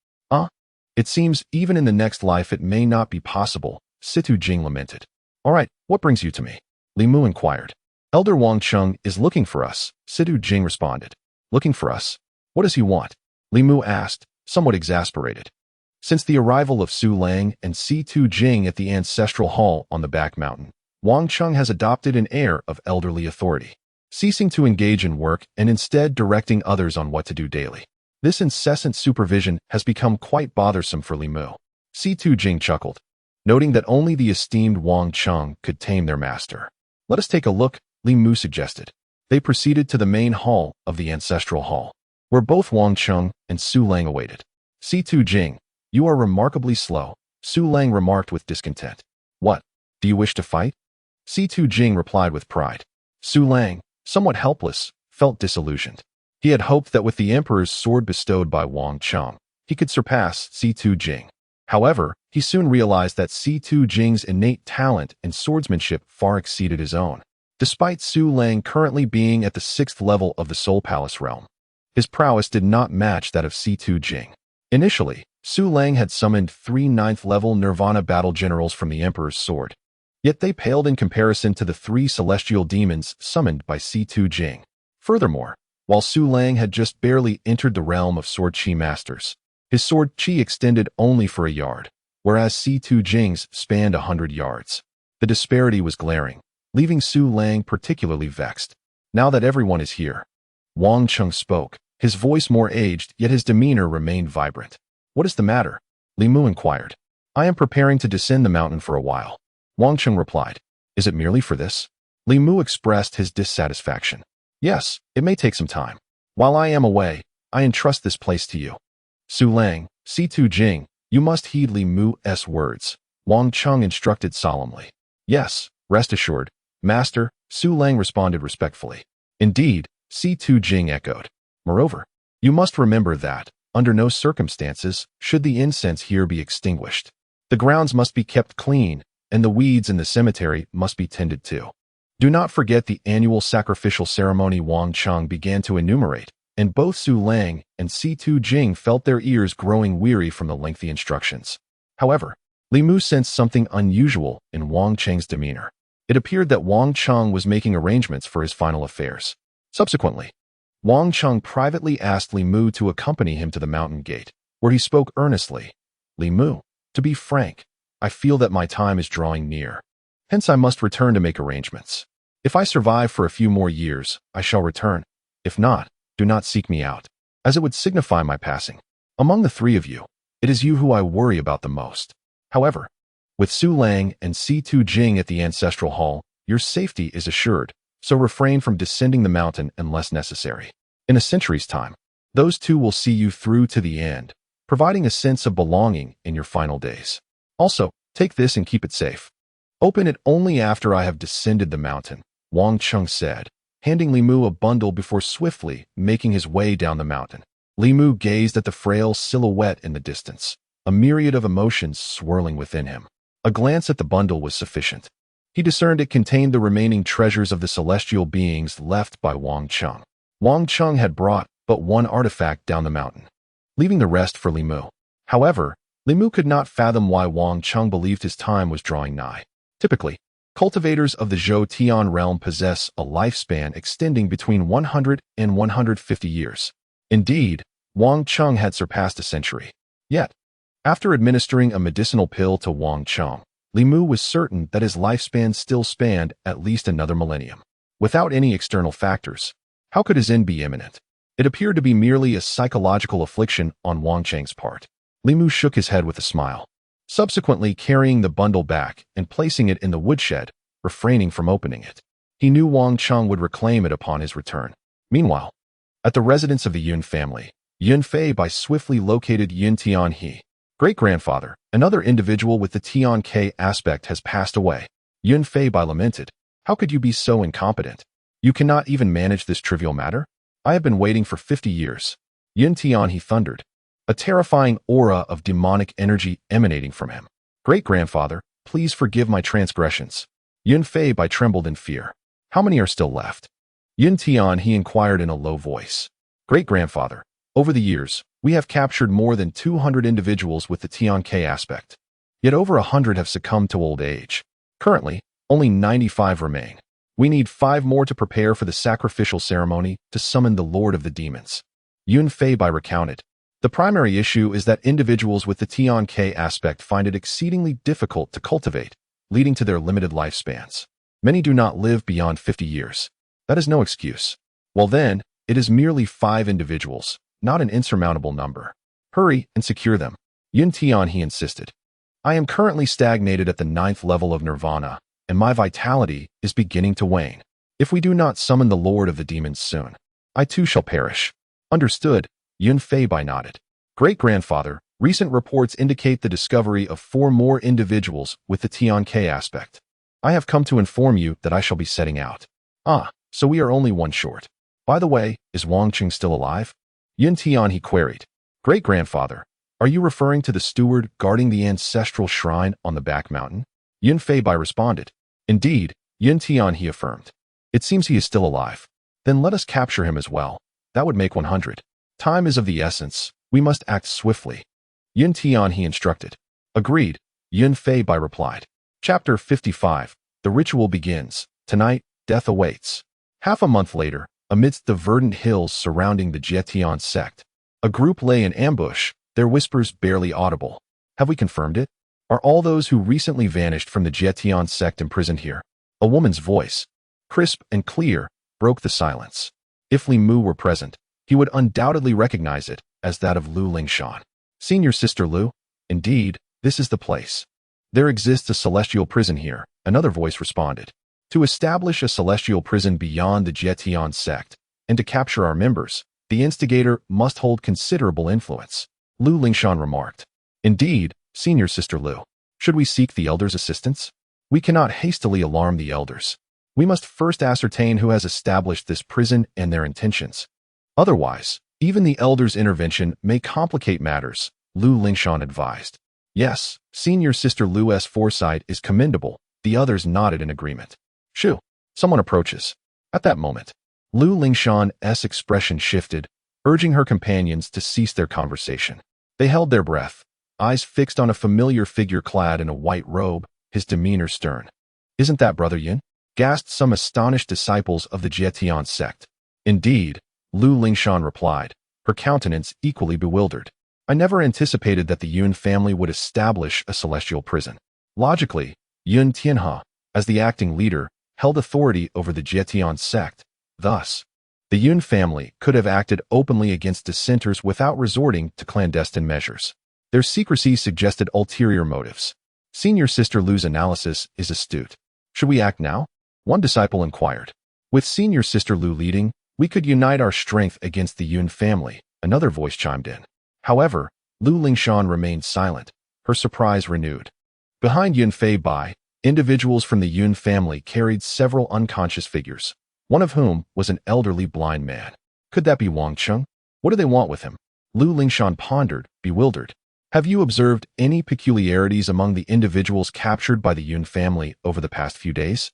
It seems even in the next life it may not be possible," C2 Jing lamented. "All right, what brings you to me?" Li Mu inquired. "Elder Wang Chung is looking for us," C2 Jing responded. "Looking for us? What does he want?" Li Mu asked, somewhat exasperated. Since the arrival of Su Lang and Si-Tu Jing at the ancestral hall on the back mountain, Wang Cheng has adopted an air of elderly authority, ceasing to engage in work and instead directing others on what to do daily. This incessant supervision has become quite bothersome for Li Mu. Si-Tu Jing chuckled, noting that only the esteemed Wang Cheng could tame their master. Let us take a look, Li Mu suggested. They proceeded to the main hall of the ancestral hall, where both Wang Cheng and Su Lang awaited. Si-Tu Jing, you are remarkably slow, Su Lang remarked with discontent. What? Do you wish to fight? Si-Tu Jing replied with pride. Su Lang, somewhat helpless, felt disillusioned. He had hoped that with the emperor's sword bestowed by Wang Cheng, he could surpass Si-Tu Jing. However, he soon realized that Si-Tu Jing's innate talent and swordsmanship far exceeded his own. Despite Su Lang currently being at the 6th level of the Soul Palace realm, his prowess did not match that of Si-Tu Jing. Initially, Su Lang had summoned 3 9th-level Nirvana battle generals from the Emperor's sword, yet they paled in comparison to the 3 celestial demons summoned by Si-Tu Jing. Furthermore, while Su Lang had just barely entered the realm of sword chi masters, his sword chi extended only for a yard, whereas Si-Tu Jing's spanned 100 yards. The disparity was glaring, leaving Su Lang particularly vexed. Now that everyone is here, Wang Cheng spoke, his voice more aged, yet his demeanor remained vibrant. What is the matter? Li Mu inquired. I am preparing to descend the mountain for a while. Wang Cheng replied. Is it merely for this? Li Mu expressed his dissatisfaction. Yes, it may take some time. While I am away, I entrust this place to you. Su Lang, Si-Tu Jing, you must heed Li Mu's words, Wang Cheng instructed solemnly. Yes, rest assured, Master, Su Lang responded respectfully. Indeed, Si-Tu Jing echoed. Moreover, you must remember that, under no circumstances, should the incense here be extinguished. The grounds must be kept clean, and the weeds in the cemetery must be tended to. Do not forget the annual sacrificial ceremony. Wang Cheng began to enumerate, and both Su Lang and Si-Tu Jing felt their ears growing weary from the lengthy instructions. However, Li Mu sensed something unusual in Wang Cheng's demeanor. It appeared that Wang Cheng was making arrangements for his final affairs. Subsequently, Wang Cheng privately asked Li Mu to accompany him to the mountain gate, where he spoke earnestly. Li Mu, to be frank, I feel that my time is drawing near. Hence I must return to make arrangements. If I survive for a few more years, I shall return. If not, do not seek me out, as it would signify my passing. Among the 3 of you, it is you who I worry about the most. However, with Su Lang and Si-Tu Jing at the ancestral hall, your safety is assured, so refrain from descending the mountain unless necessary. In a century's time, those 2 will see you through to the end, providing a sense of belonging in your final days. Also, take this and keep it safe. Open it only after I have descended the mountain, Wang Cheng said, handing Li Mu a bundle before swiftly making his way down the mountain. Li Mu gazed at the frail silhouette in the distance, a myriad of emotions swirling within him. A glance at the bundle was sufficient. He discerned it contained the remaining treasures of the celestial beings left by Wang Cheng. Wang Cheng had brought but 1 artifact down the mountain, leaving the rest for Li Mu. However, Li Mu could not fathom why Wang Cheng believed his time was drawing nigh. Typically, cultivators of the Zhou Tian realm possess a lifespan extending between 100 and 150 years. Indeed, Wang Cheng had surpassed a century. Yet, after administering a medicinal pill to Wang Cheng, Li Mu was certain that his lifespan still spanned at least another millennium. Without any external factors, how could his end be imminent? It appeared to be merely a psychological affliction on Wang Cheng's part. Li Mu shook his head with a smile, subsequently carrying the bundle back and placing it in the woodshed, refraining from opening it. He knew Wang Cheng would reclaim it upon his return. Meanwhile, at the residence of the Yun family, Yun Fei by swiftly located Yun Tian He, great-grandfather, another individual with the Tian K aspect, has passed away. Yun Fei by lamented. How could you be so incompetent? You cannot even manage this trivial matter? I have been waiting for 50 years. Yun Tian He thundered, a terrifying aura of demonic energy emanating from him. Great-grandfather, please forgive my transgressions. Yun Fei by trembled in fear. How many are still left? Yun Tian He inquired in a low voice. Great-grandfather, over the years, we have captured more than 200 individuals with the Tian K aspect. Yet over 100 have succumbed to old age. Currently, only 95 remain. We need 5 more to prepare for the sacrificial ceremony to summon the Lord of the Demons. Yun Fei by recounted. The primary issue is that individuals with the Tian-K aspect find it exceedingly difficult to cultivate, leading to their limited lifespans. Many do not live beyond 50 years. That is no excuse. Well then, it is merely 5 individuals, not an insurmountable number. Hurry and secure them. Yun Tian, he insisted. I am currently stagnated at the 9th level of nirvana, and my vitality is beginning to wane. If we do not summon the Lord of the Demons soon, I too shall perish. Understood, Yun Feibai nodded. Great-grandfather, recent reports indicate the discovery of 4 more individuals with the Tian-K aspect. I have come to inform you that I shall be setting out. Ah, so we are only 1 short. By the way, is Wang Qing still alive? Yun Tian, he queried. Great-grandfather, are you referring to the steward guarding the ancestral shrine on the back mountain? Yun Feibai responded. Indeed, Yun Tian, he affirmed. It seems he is still alive. Then let us capture him as well. That would make 100. Time is of the essence. We must act swiftly. Yun Tian, he instructed. Agreed, Yun Feibai replied. Chapter 55. The ritual begins. Tonight, death awaits. Half a month later, amidst the verdant hills surrounding the Jietian sect, a group lay in ambush, their whispers barely audible. Have we confirmed it? Are all those who recently vanished from the Jietian sect imprisoned here? A woman's voice, crisp and clear, broke the silence. If Li Mu were present, he would undoubtedly recognize it as that of Lu Lingshan. Senior Sister Lu, indeed, this is the place. There exists a celestial prison here, another voice responded. To establish a celestial prison beyond the Jietian sect, and to capture our members, the instigator must hold considerable influence, Lu Lingshan remarked. Indeed, Senior Sister Lu. Should we seek the elders' assistance? We cannot hastily alarm the elders. We must first ascertain who has established this prison and their intentions. Otherwise, even the elders' intervention may complicate matters, Lu Lingshan advised. Yes, Senior Sister Lu's foresight is commendable, the others nodded in agreement. Shoo! Someone approaches. At that moment, Lu Lingshan's expression shifted, urging her companions to cease their conversation. They held their breath, eyes fixed on a familiar figure clad in a white robe, his demeanor stern. Isn't that Brother Yin? Gasped some astonished disciples of the Jietian sect. Indeed, Lu Lingshan replied, her countenance equally bewildered. I never anticipated that the Yun family would establish a celestial prison. Logically, Yun Tianhe, as the acting leader, held authority over the Jietian sect. Thus, the Yun family could have acted openly against dissenters without resorting to clandestine measures. Their secrecy suggested ulterior motives. Senior Sister Lu's analysis is astute. Should we act now? One disciple inquired. With Senior Sister Lu leading, we could unite our strength against the Yun family, another voice chimed in. However, Lu Lingshan remained silent, her surprise renewed. Behind Yun Feibai, individuals from the Yun family carried several unconscious figures, one of whom was an elderly blind man. Could that be Wang Cheng? What do they want with him? Lu Lingshan pondered, bewildered. Have you observed any peculiarities among the individuals captured by the Yun family over the past few days?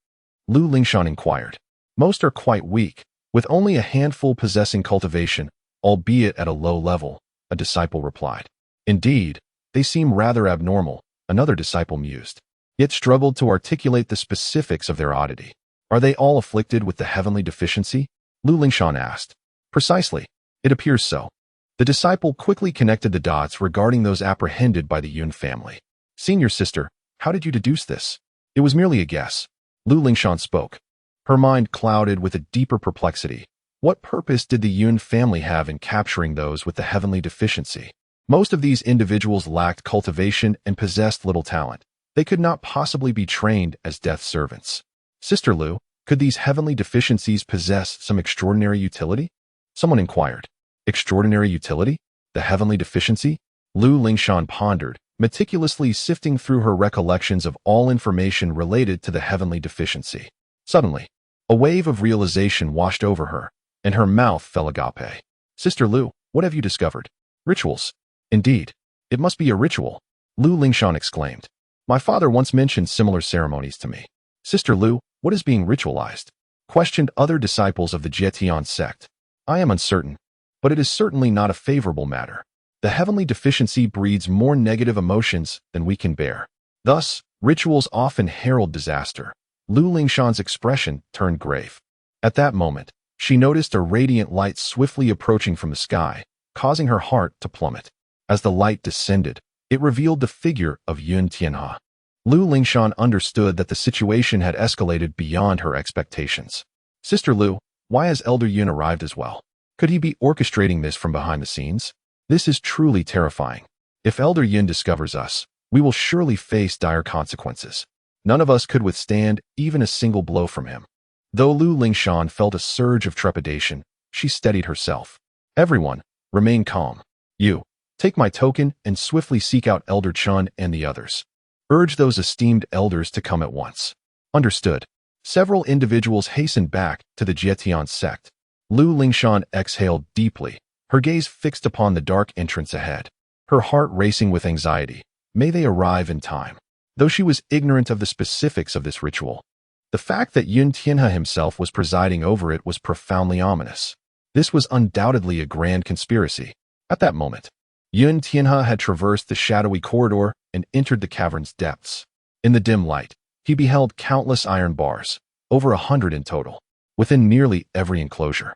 Lu Lingshan inquired. Most are quite weak, with only a handful possessing cultivation, albeit at a low level, a disciple replied. Indeed, they seem rather abnormal, another disciple mused, yet struggled to articulate the specifics of their oddity. Are they all afflicted with the heavenly deficiency? Lu Lingshan asked. Precisely. It appears so. The disciple quickly connected the dots regarding those apprehended by the Yun family. Senior Sister, how did you deduce this? It was merely a guess. Lu Lingshan spoke. Her mind clouded with a deeper perplexity. What purpose did the Yun family have in capturing those with the heavenly deficiency? Most of these individuals lacked cultivation and possessed little talent. They could not possibly be trained as death servants. Sister Lu, could these heavenly deficiencies possess some extraordinary utility? Someone inquired. Extraordinary utility? The heavenly deficiency? Lu Lingshan pondered, meticulously sifting through her recollections of all information related to the heavenly deficiency. Suddenly, a wave of realization washed over her, and her mouth fell agape. Sister Lu, what have you discovered? Rituals. Indeed, it must be a ritual, Lu Lingshan exclaimed. My father once mentioned similar ceremonies to me. Sister Lu, what is being ritualized? Questioned other disciples of the Jietian sect. I am uncertain, but it is certainly not a favorable matter. The heavenly deficiency breeds more negative emotions than we can bear. Thus, rituals often herald disaster. Lu Lingshan's expression turned grave. At that moment, she noticed a radiant light swiftly approaching from the sky, causing her heart to plummet. As the light descended, it revealed the figure of Yun Tianhe. Lu Lingshan understood that the situation had escalated beyond her expectations. Sister Lu, why has Elder Yun arrived as well? Could he be orchestrating this from behind the scenes? This is truly terrifying. If Elder Yun discovers us, we will surely face dire consequences. None of us could withstand even a single blow from him. Though Lu Lingshan felt a surge of trepidation, she steadied herself. Everyone, remain calm. You, take my token and swiftly seek out Elder Chun and the others. Urge those esteemed elders to come at once. Understood. Several individuals hastened back to the Jietian sect. Lu Lingshan exhaled deeply, her gaze fixed upon the dark entrance ahead, her heart racing with anxiety. May they arrive in time. Though she was ignorant of the specifics of this ritual, the fact that Yun Tianhe himself was presiding over it was profoundly ominous. This was undoubtedly a grand conspiracy. At that moment, Yun Tianhe had traversed the shadowy corridor and entered the cavern's depths. In the dim light, he beheld countless iron bars, over 100 in total, within nearly every enclosure.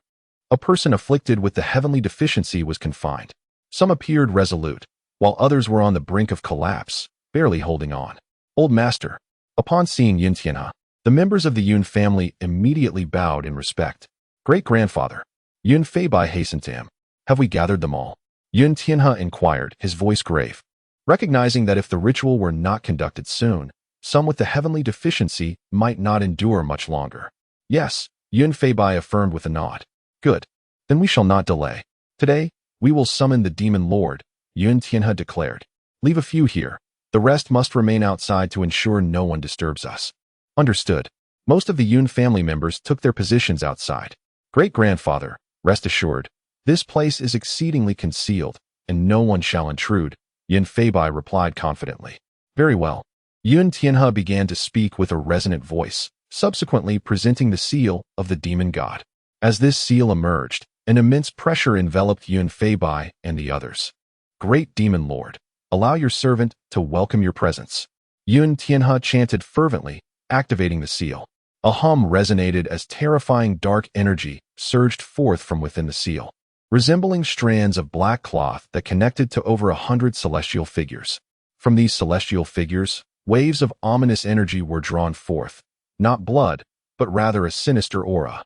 A person afflicted with the heavenly deficiency was confined. Some appeared resolute, while others were on the brink of collapse, barely holding on. Old Master, upon seeing Yun Tianhe, the members of the Yun family immediately bowed in respect. Great-grandfather, Yun Feibai hastened to him. Have we gathered them all? Yun Tianhe inquired, his voice grave. Recognizing that if the ritual were not conducted soon, some with the heavenly deficiency might not endure much longer. Yes, Yun Feibai affirmed with a nod. Good. Then we shall not delay. Today, we will summon the Demon Lord, Yun Tianhe declared. Leave a few here. The rest must remain outside to ensure no one disturbs us. Understood. Most of the Yun family members took their positions outside. Great-grandfather, rest assured, this place is exceedingly concealed, and no one shall intrude, Yun Feibai replied confidently. Very well. Yun Tianhe began to speak with a resonant voice, subsequently presenting the seal of the demon god. As this seal emerged, an immense pressure enveloped Yun Feibai and the others. Great Demon Lord, allow your servant to welcome your presence. Yun Tianhe chanted fervently, activating the seal. A hum resonated as terrifying dark energy surged forth from within the seal, resembling strands of black cloth that connected to over 100 celestial figures. From these celestial figures, waves of ominous energy were drawn forth, not blood, but rather a sinister aura.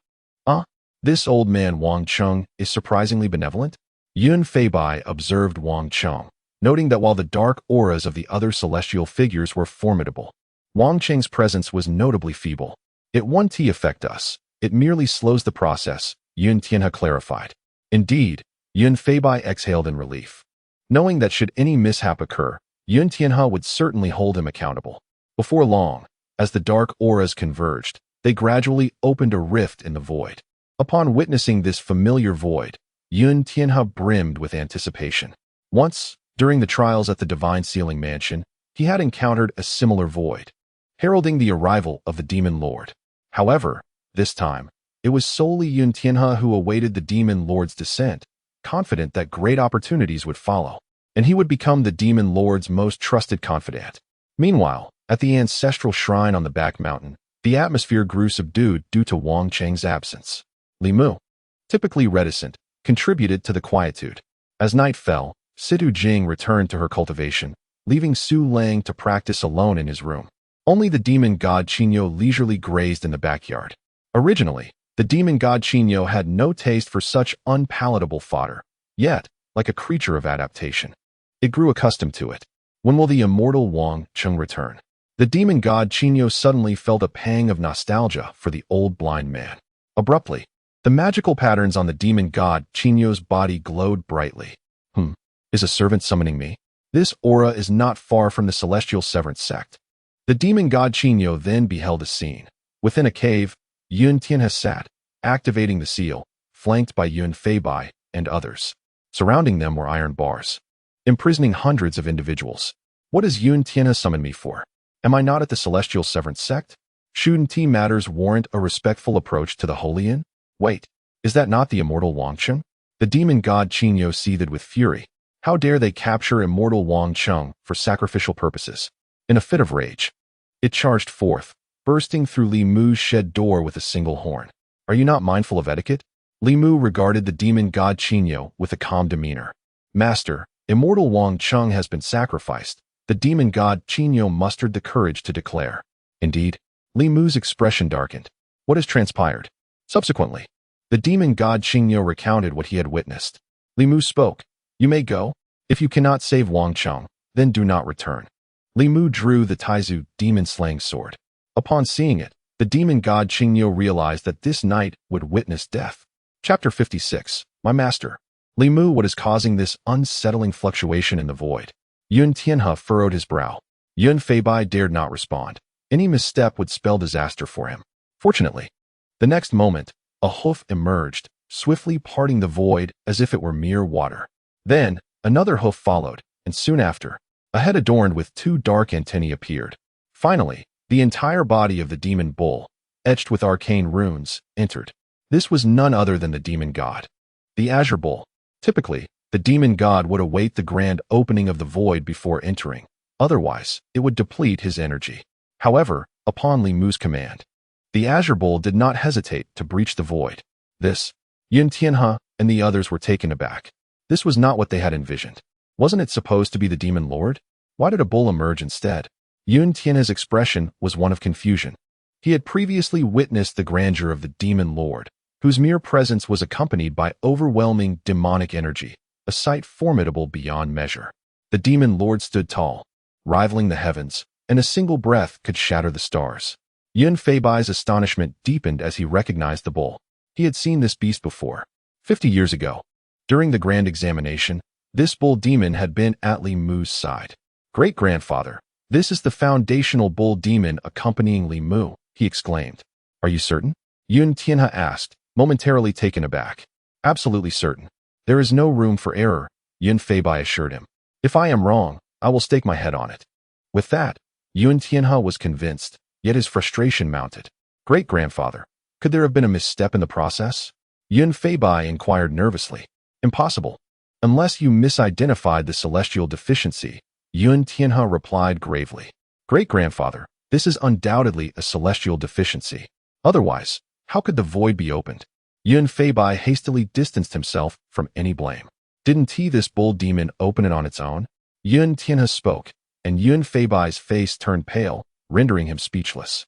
This old man Wang Cheng is surprisingly benevolent? Yun Feibai observed Wang Cheng, noting that while the dark auras of the other celestial figures were formidable, Wang Cheng's presence was notably feeble. It won't affect us. It merely slows the process, Yun Tianhe clarified. Indeed, Yun Feibai exhaled in relief, knowing that should any mishap occur, Yun Tianhe would certainly hold him accountable. Before long, as the dark auras converged, they gradually opened a rift in the void. Upon witnessing this familiar void, Yun Tianhe brimmed with anticipation. Once, during the trials at the Divine Sealing Mansion, he had encountered a similar void, heralding the arrival of the Demon Lord. However, this time, it was solely Yun Tianhe who awaited the Demon Lord's descent, confident that great opportunities would follow, and he would become the Demon Lord's most trusted confidant. Meanwhile, at the ancestral shrine on the back mountain, the atmosphere grew subdued due to Wang Cheng's absence. Li Mu, typically reticent, contributed to the quietude. As night fell, Situ Jing returned to her cultivation, leaving Su Lang to practice alone in his room. Only the demon god Qinyo leisurely grazed in the backyard. Originally, the demon god Qinyo had no taste for such unpalatable fodder, yet, like a creature of adaptation, it grew accustomed to it. When will the immortal Wang Cheng return? The demon god Qinyo suddenly felt a pang of nostalgia for the old blind man. Abruptly, the magical patterns on the demon god Qinyo's body glowed brightly. Is a servant summoning me? This aura is not far from the celestial severance sect. The demon god Qinyo then beheld a scene. Within a cave, Yun Tianhe sat, activating the seal, flanked by Yun Feibai and others. Surrounding them were iron bars, imprisoning hundreds of individuals. What does Yun Tianhe summon me for? Am I not at the celestial severance sect? Shouldn't matters warrant a respectful approach to the Holy Inn? Wait, is that not the immortal Wang Cheng? The demon god Qinyo seethed with fury. How dare they capture immortal Wang Cheng for sacrificial purposes? In a fit of rage, it charged forth, bursting through Li Mu's shed door with a single horn. Are you not mindful of etiquette? Li Mu regarded the demon god Qinyo with a calm demeanor. Master, immortal Wang Cheng has been sacrificed. The demon god Qinyo mustered the courage to declare. Indeed, Li Mu's expression darkened. What has transpired? Subsequently, the demon god Qinyo recounted what he had witnessed. Li Mu spoke. You may go. If you cannot save Wang Cheng, then do not return. Li Mu drew the Taizu demon-slaying sword. Upon seeing it, the demon god Qinyo realized that this knight would witness death. Chapter 56. My master. Li Mu, what is causing this unsettling fluctuation in the void? Yun Tianhe furrowed his brow. Yun Feibai dared not respond. Any misstep would spell disaster for him. Fortunately, the next moment, a hoof emerged, swiftly parting the void as if it were mere water. Then, another hoof followed, and soon after, a head adorned with two dark antennae appeared. Finally, the entire body of the demon bull, etched with arcane runes, entered. This was none other than the demon god. The azure bull. Typically, the demon god would await the grand opening of the void before entering. Otherwise, it would deplete his energy. However, upon Li Mu's command, the azure bull did not hesitate to breach the void. This, Yun Tianhe and the others were taken aback. This was not what they had envisioned. Wasn't it supposed to be the demon lord? Why did a bull emerge instead? Yun Tianhe's expression was one of confusion. He had previously witnessed the grandeur of the demon lord, whose mere presence was accompanied by overwhelming demonic energy, a sight formidable beyond measure. The demon lord stood tall, rivaling the heavens, and a single breath could shatter the stars. Yun Feibai's astonishment deepened as he recognized the bull. He had seen this beast before. 50 years ago, during the grand examination, this bull demon had been at Li Mu's side. Great-grandfather, this is the foundational bull demon accompanying Li Mu, he exclaimed. Are you certain? Yun Tianhe asked, momentarily taken aback. Absolutely certain. There is no room for error, Yun Feibai assured him. If I am wrong, I will stake my head on it. With that, Yun Tianhe was convinced, yet his frustration mounted. Great-grandfather, could there have been a misstep in the process? Yun Feibai inquired nervously. Impossible. Unless you misidentified the celestial deficiency, Yun Tianhe replied gravely. Great-grandfather, this is undoubtedly a celestial deficiency. Otherwise, how could the void be opened? Yun Feibai hastily distanced himself from any blame. Didn't this bull demon open it on its own? Yun Tianhe spoke, and Yun Feibai's face turned pale, rendering him speechless.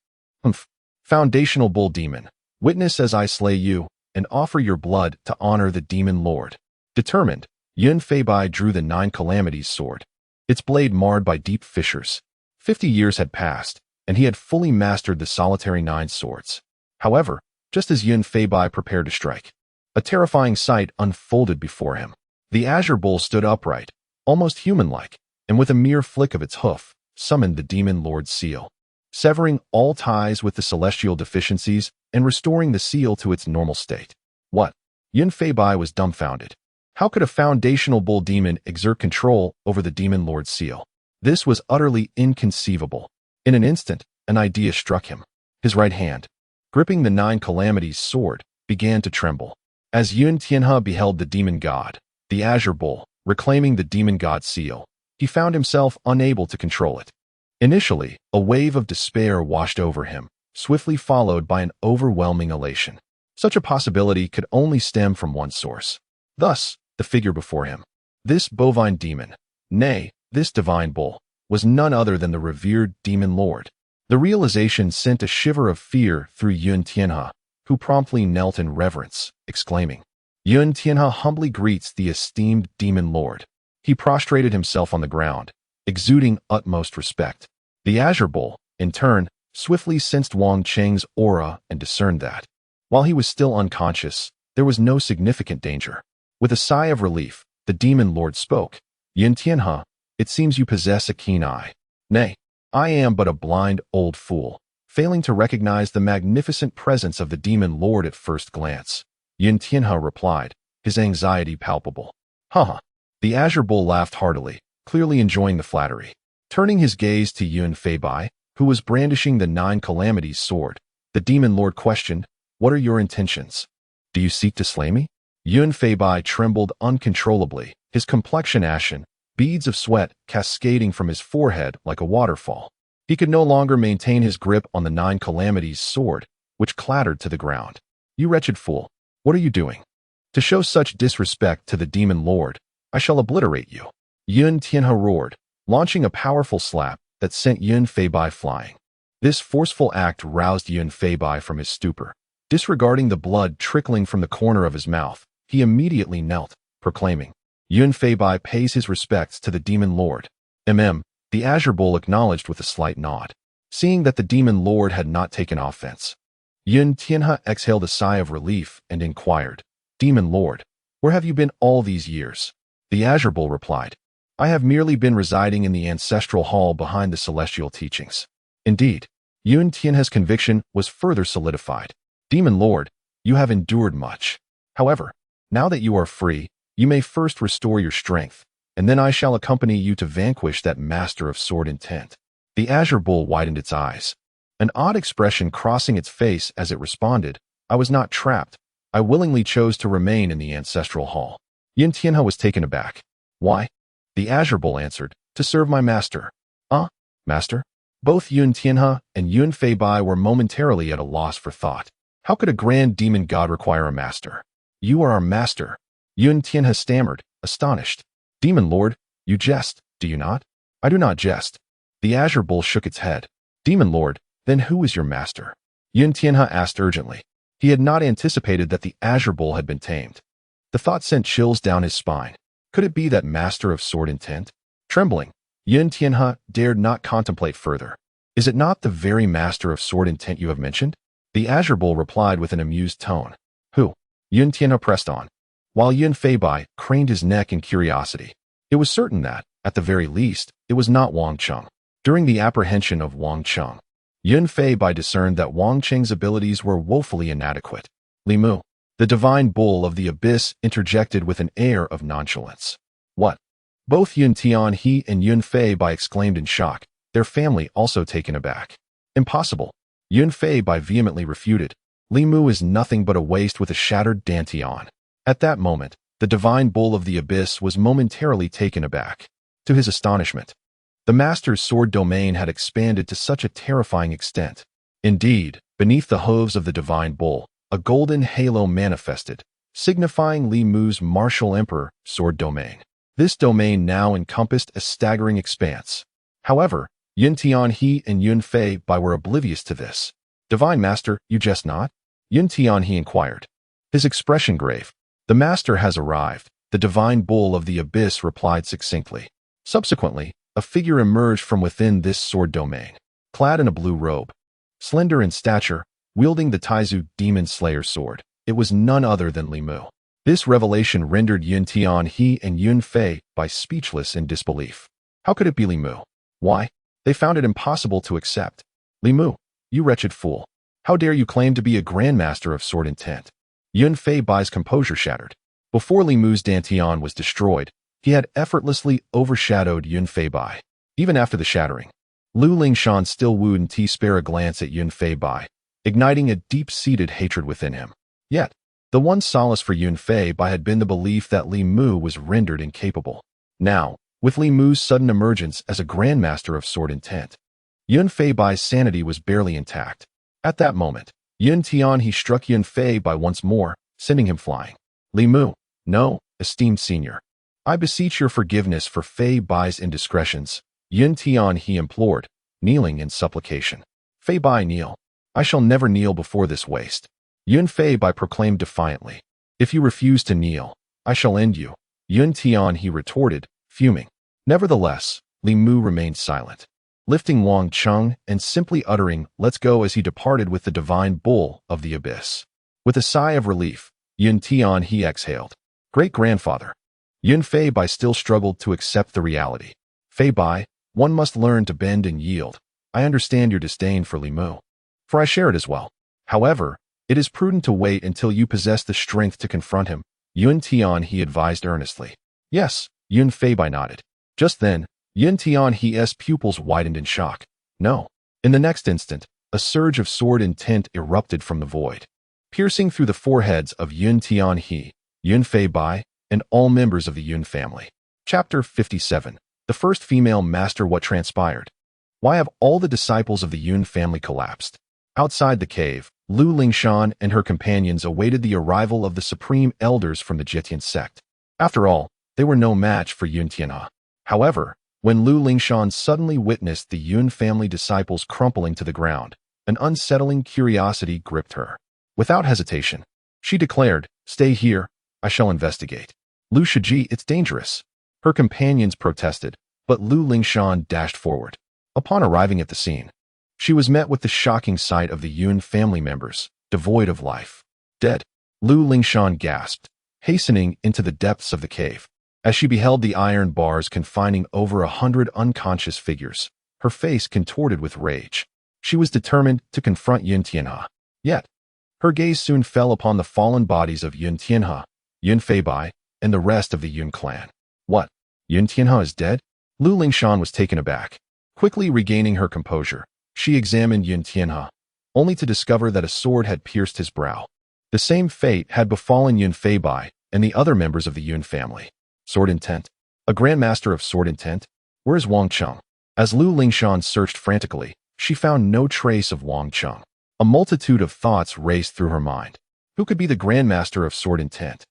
Foundational bull demon, witness as I slay you, and offer your blood to honor the demon lord. Determined, Yun Feibai drew the Nine Calamities sword, its blade marred by deep fissures. 50 years had passed, and he had fully mastered the solitary 9 swords. However, just as Yun Feibai prepared to strike, a terrifying sight unfolded before him. The azure bull stood upright, almost human-like, and with a mere flick of its hoof, summoned the demon lord's seal, severing all ties with the celestial deficiencies and restoring the seal to its normal state. What? Yun Feibai was dumbfounded. How could a foundational bull demon exert control over the demon lord's seal? This was utterly inconceivable. In an instant, an idea struck him. His right hand, gripping the Nine Calamities sword, began to tremble. As Yun Tianhe beheld the demon god, the azure bull, reclaiming the demon god seal, he found himself unable to control it. Initially, a wave of despair washed over him, swiftly followed by an overwhelming elation. Such a possibility could only stem from one source. Thus, the figure before him, this bovine demon, nay, this divine bull, was none other than the revered demon lord. The realization sent a shiver of fear through Yun Tianhe, who promptly knelt in reverence, exclaiming, Yun Tianhe humbly greets the esteemed demon lord. He prostrated himself on the ground, exuding utmost respect. The azure bull, in turn, swiftly sensed Wang Cheng's aura and discerned that, while he was still unconscious, there was no significant danger. With a sigh of relief, the demon lord spoke. Yun Tianhe, it seems you possess a keen eye. Nay, I am but a blind old fool, failing to recognize the magnificent presence of the demon lord at first glance. Yun Tianhe replied, his anxiety palpable. Haha. The azure bull laughed heartily, clearly enjoying the flattery. Turning his gaze to Yun Feibai, who was brandishing the Nine Calamities sword, the demon lord questioned, What are your intentions? Do you seek to slay me? Yun Feibai trembled uncontrollably, his complexion ashen, beads of sweat cascading from his forehead like a waterfall. He could no longer maintain his grip on the Nine Calamities sword, which clattered to the ground. You wretched fool. What are you doing? To show such disrespect to the demon lord, I shall obliterate you. Yun Tianhe roared, launching a powerful slap that sent Yun Feibai flying. This forceful act roused Yun Feibai from his stupor. Disregarding the blood trickling from the corner of his mouth, he immediately knelt, proclaiming, Yun Feibai pays his respects to the demon lord. The Azure Bull acknowledged with a slight nod. Seeing that the demon lord had not taken offense, Yun Tianhe exhaled a sigh of relief and inquired, Demon lord, where have you been all these years? The Azure Bull replied, I have merely been residing in the ancestral hall behind the celestial teachings. Indeed, Yun Tianhe's conviction was further solidified. Demon lord, you have endured much. However, now that you are free, you may first restore your strength, and then I shall accompany you to vanquish that master of sword intent. The Azure Bull widened its eyes, an odd expression crossing its face as it responded, I was not trapped. I willingly chose to remain in the ancestral hall. Yun Tianhe was taken aback. Why? The Azure Bull answered, to serve my master. Master? Both Yun Tianhe and Yun Feibai were momentarily at a loss for thought. How could a grand demon god require a master? You are our master. Yun Tianhe stammered, astonished. Demon lord, you jest, do you not? I do not jest. The Azure Bull shook its head. Demon lord, then who is your master? Yun Tianhe asked urgently. He had not anticipated that the Azure Bull had been tamed. The thought sent chills down his spine. Could it be that master of sword intent? Trembling, Yun Tianhe dared not contemplate further. Is it not the very master of sword intent you have mentioned? The Azure Bull replied with an amused tone. Who? Yun Tianhe pressed on, while Yun Feibai craned his neck in curiosity. It was certain that, at the very least, it was not Wang Cheng. During the apprehension of Wang Cheng, Yun Feibai discerned that Wang Cheng's abilities were woefully inadequate. Li Mu, the divine bull of the abyss, interjected with an air of nonchalance. What? Both Yun Tianhe and Yun Feibai exclaimed in shock, their family also taken aback. Impossible. Yun Feibai vehemently refuted. Li Mu is nothing but a waste with a shattered dantian. At that moment, the divine bull of the abyss was momentarily taken aback. To his astonishment, the master's sword domain had expanded to such a terrifying extent. Indeed, beneath the hooves of the divine bull, a golden halo manifested, signifying Li Mu's martial emperor sword domain. This domain now encompassed a staggering expanse. However, Yun Tianhe and Yun Feibai were oblivious to this. Divine master, you jest not? Yun Tianhe inquired. His expression grave. The master has arrived, the divine bull of the abyss replied succinctly. Subsequently, a figure emerged from within this sword domain, clad in a blue robe. Slender in stature, wielding the Taizu demon slayer sword, it was none other than Li Mu. This revelation rendered Yun Tianhe and Yun Feibai speechless in disbelief. How could it be Li Mu? Why? They found it impossible to accept. Li Mu, you wretched fool. How dare you claim to be a grandmaster of sword intent? Yun Feibai's composure shattered. Before Li Mu's dantian was destroyed, he had effortlessly overshadowed Yun Feibai. Even after the shattering, Lu Lingshan still wouldn't spare a glance at Yun Feibai, igniting a deep-seated hatred within him. Yet, the one solace for Yun Feibai had been the belief that Li Mu was rendered incapable. Now, with Li Mu's sudden emergence as a grandmaster of sword intent, Yun Feibai's sanity was barely intact. At that moment, Yun Tianhe struck Yun Feibai once more, sending him flying. Li Mu, no, esteemed senior. I beseech your forgiveness for Feibai's indiscretions, Yun Tianhe implored, kneeling in supplication. Feibai, kneel. I shall never kneel before this waste. Yun Feibai proclaimed defiantly. If you refuse to kneel, I shall end you. Yun Tianhe retorted, fuming. Nevertheless, Li Mu remained silent, lifting Wang Cheng and simply uttering, let's go, as he departed with the divine bull of the abyss. With a sigh of relief, Yun Tianhe exhaled. Great-grandfather. Yun Feibai still struggled to accept the reality. Feibai, one must learn to bend and yield. I understand your disdain for Li Mu, for I share it as well. However, it is prudent to wait until you possess the strength to confront him, Yun Tianhe advised earnestly. Yes, Yun Feibai nodded. Just then, Yun Tianhe's pupils widened in shock. No. In the next instant, a surge of sword intent erupted from the void, piercing through the foreheads of Yun Tianhe, Yun Feibai, and all members of the Yun family. Chapter 57. The first female master. What transpired? Why have all the disciples of the Yun family collapsed? Outside the cave, Lu Lingshan and her companions awaited the arrival of the supreme elders from the Jitian sect. After all, they were no match for Yun Tianhe. However, when Lu Lingshan suddenly witnessed the Yun family disciples crumpling to the ground, an unsettling curiosity gripped her. Without hesitation, she declared, "Stay here, I shall investigate." "Lu Shiji, it's dangerous." Her companions protested, but Lu Lingshan dashed forward. Upon arriving at the scene, she was met with the shocking sight of the Yun family members, devoid of life. Dead. Lu Lingshan gasped, hastening into the depths of the cave. As she beheld the iron bars confining over 100 unconscious figures, her face contorted with rage. She was determined to confront Yun Tianhe. Yet, her gaze soon fell upon the fallen bodies of Yun Tianhe, Yun Feibai, and the rest of the Yun clan. What? Yun Tianhe is dead? Lu Lingshan was taken aback. Quickly regaining her composure, she examined Yun Tianhe, only to discover that a sword had pierced his brow. The same fate had befallen Yun Feibai and the other members of the Yun family. Sword intent. A grandmaster of sword intent? Where is Wang Cheng? As Lu Lingshan searched frantically, she found no trace of Wang Cheng. A multitude of thoughts raced through her mind. Who could be the grandmaster of sword intent?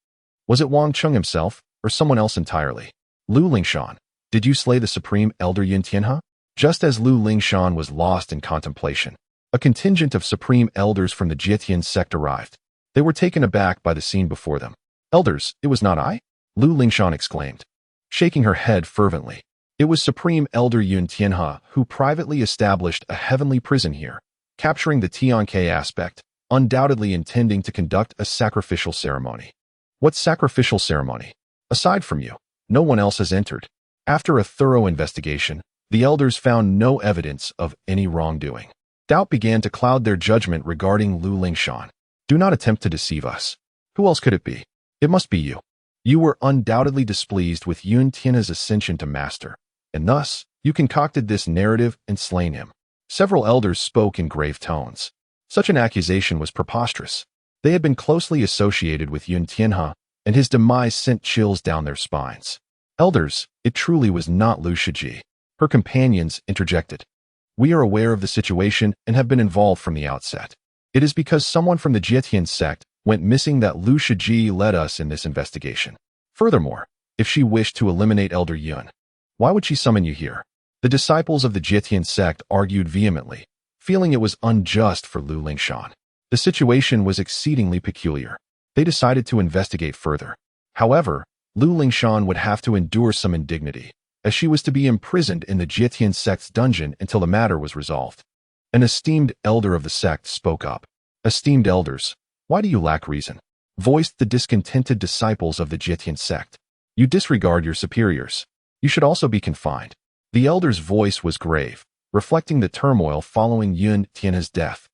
Was it Wang Cheng himself, or someone else entirely? Lu Lingshan, did you slay the supreme elder Yun Tianhe? Just as Lu Lingshan was lost in contemplation, a contingent of supreme elders from the Jitian sect arrived. They were taken aback by the scene before them. "Elders, it was not I?" Lu Lingshan exclaimed, shaking her head fervently. It was Supreme Elder Yun Tianhe who privately established a heavenly prison here, capturing the Tianke aspect, undoubtedly intending to conduct a sacrificial ceremony. What sacrificial ceremony? Aside from you, no one else has entered. After a thorough investigation, the elders found no evidence of any wrongdoing. Doubt began to cloud their judgment regarding Lu Lingshan. Do not attempt to deceive us. Who else could it be? It must be you. You were undoubtedly displeased with Yun Tianhe's ascension to master, and thus, you concocted this narrative and slain him. Several elders spoke in grave tones. Such an accusation was preposterous. They had been closely associated with Yun Tianhe, and his demise sent chills down their spines. Elders, it truly was not Lu Shiji. Her companions interjected. We are aware of the situation and have been involved from the outset. It is because someone from the Jitian sect went missing that Lu Shiji led us in this investigation. Furthermore, if she wished to eliminate Elder Yun, why would she summon you here? The disciples of the Jitian sect argued vehemently, feeling it was unjust for Lu Lingshan. The situation was exceedingly peculiar. They decided to investigate further. However, Lu Lingshan would have to endure some indignity, as she was to be imprisoned in the Jitian sect's dungeon until the matter was resolved. An esteemed elder of the sect spoke up. Esteemed elders, why do you lack reason? Voiced the discontented disciples of the Jitian sect. You disregard your superiors. You should also be confined. The elder's voice was grave, reflecting the turmoil following Yun Tianhe's death.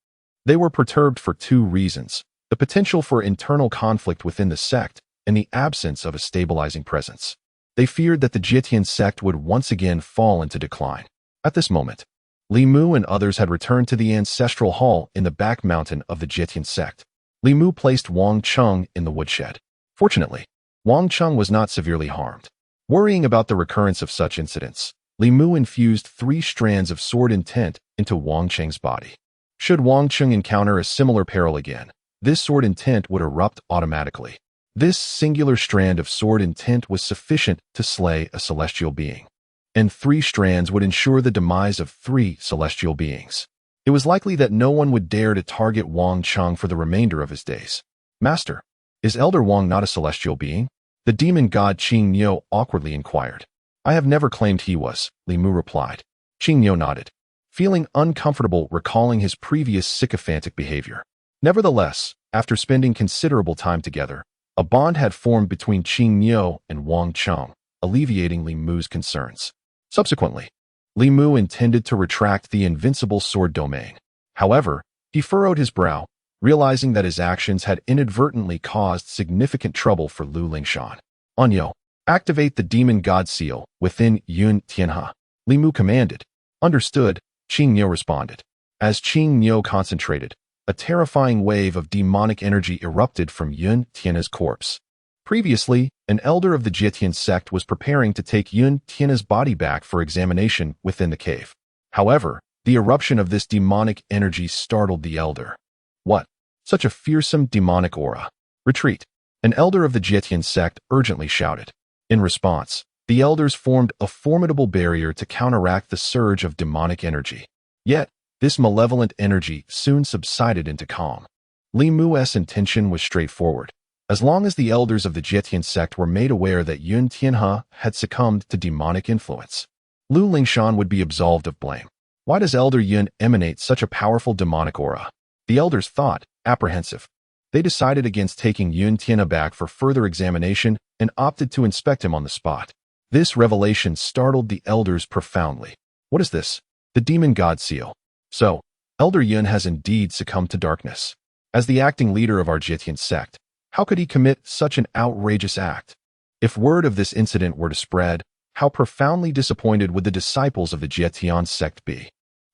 They were perturbed for two reasons: the potential for internal conflict within the sect and the absence of a stabilizing presence. They feared that the Jitian sect would once again fall into decline. At this moment, Li Mu and others had returned to the ancestral hall in the back mountain of the Jitian sect. Li Mu placed Wang Cheng in the woodshed. Fortunately, Wang Cheng was not severely harmed. Worrying about the recurrence of such incidents, Li Mu infused 3 strands of sword intent into Wang Cheng's body. Should Wang Cheng encounter a similar peril again, this sword intent would erupt automatically. This singular strand of sword intent was sufficient to slay a celestial being, and 3 strands would ensure the demise of 3 celestial beings. It was likely that no one would dare to target Wang Cheng for the remainder of his days. Master, is Elder Wang not a celestial being? The demon god Qing Niu awkwardly inquired. I have never claimed he was, Li Mu replied. Qing Niu nodded, feeling uncomfortable recalling his previous sycophantic behavior. Nevertheless, after spending considerable time together, a bond had formed between Qing Niu and Wang Cheng, alleviating Li Mu's concerns. Subsequently, Li Mu intended to retract the invincible sword domain. However, he furrowed his brow, realizing that his actions had inadvertently caused significant trouble for Lu Lingshan. Anyo, activate the demon god seal within Yun Tianhe, Li Mu commanded. Understood, Qing Niu responded. As Qing Niu concentrated, a terrifying wave of demonic energy erupted from Yun Tianhe's corpse. Previously, an elder of the Jitian sect was preparing to take Yun Tianhe's body back for examination within the cave. However, the eruption of this demonic energy startled the elder. What? Such a fearsome demonic aura. Retreat. An elder of the Jietian sect urgently shouted. In response, the elders formed a formidable barrier to counteract the surge of demonic energy. Yet, this malevolent energy soon subsided into calm. Li Mu's intention was straightforward. As long as the elders of the Jietian sect were made aware that Yun Tianhe had succumbed to demonic influence, Lu Lingshan would be absolved of blame. Why does Elder Yun emanate such a powerful demonic aura? The elders thought, apprehensive. They decided against taking Yun Tianhe back for further examination and opted to inspect him on the spot. This revelation startled the elders profoundly. What is this? The demon god seal. So, Elder Yun has indeed succumbed to darkness. As the acting leader of our Jietian sect, how could he commit such an outrageous act? If word of this incident were to spread, how profoundly disappointed would the disciples of the Jietian sect be?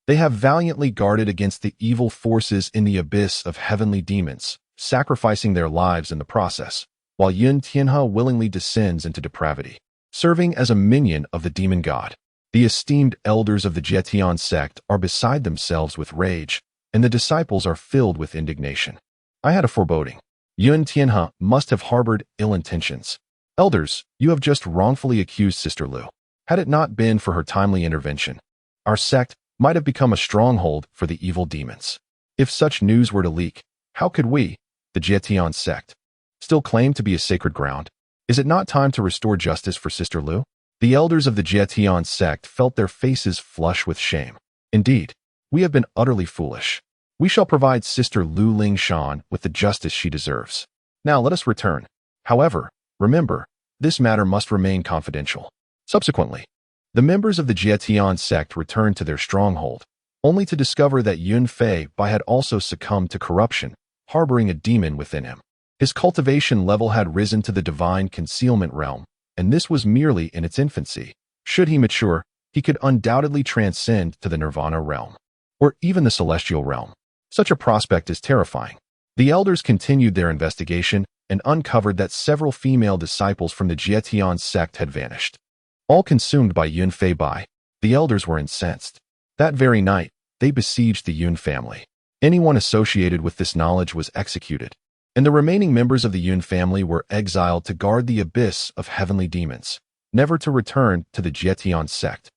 They have valiantly guarded against the evil forces in the abyss of heavenly demons, sacrificing their lives in the process, while Yun Tianhe willingly descends into depravity, serving as a minion of the demon god. The esteemed elders of the Jietian sect are beside themselves with rage, and the disciples are filled with indignation. I had a foreboding. Yun Tianhe must have harbored ill intentions. Elders, you have just wrongfully accused Sister Lu. Had it not been for her timely intervention, our sect might have become a stronghold for the evil demons. If such news were to leak, how could we, the Jietian sect, still claim to be a sacred ground? Is it not time to restore justice for Sister Lu? The elders of the Jietian sect felt their faces flush with shame. Indeed, we have been utterly foolish. We shall provide Sister Lu Lingshan with the justice she deserves. Now let us return. However, remember, this matter must remain confidential. Subsequently, the members of the Jietian sect returned to their stronghold, only to discover that Yun Fei Bai had also succumbed to corruption, harboring a demon within him. His cultivation level had risen to the divine concealment realm, and this was merely in its infancy. Should he mature, he could undoubtedly transcend to the nirvana realm, or even the celestial realm. Such a prospect is terrifying. The elders continued their investigation and uncovered that several female disciples from the Jietian sect had vanished. All consumed by Yun Fei Bai, the elders were incensed. That very night, they besieged the Yun family. Anyone associated with this knowledge was executed, and the remaining members of the Yun family were exiled to guard the abyss of heavenly demons, never to return to the Jietian sect.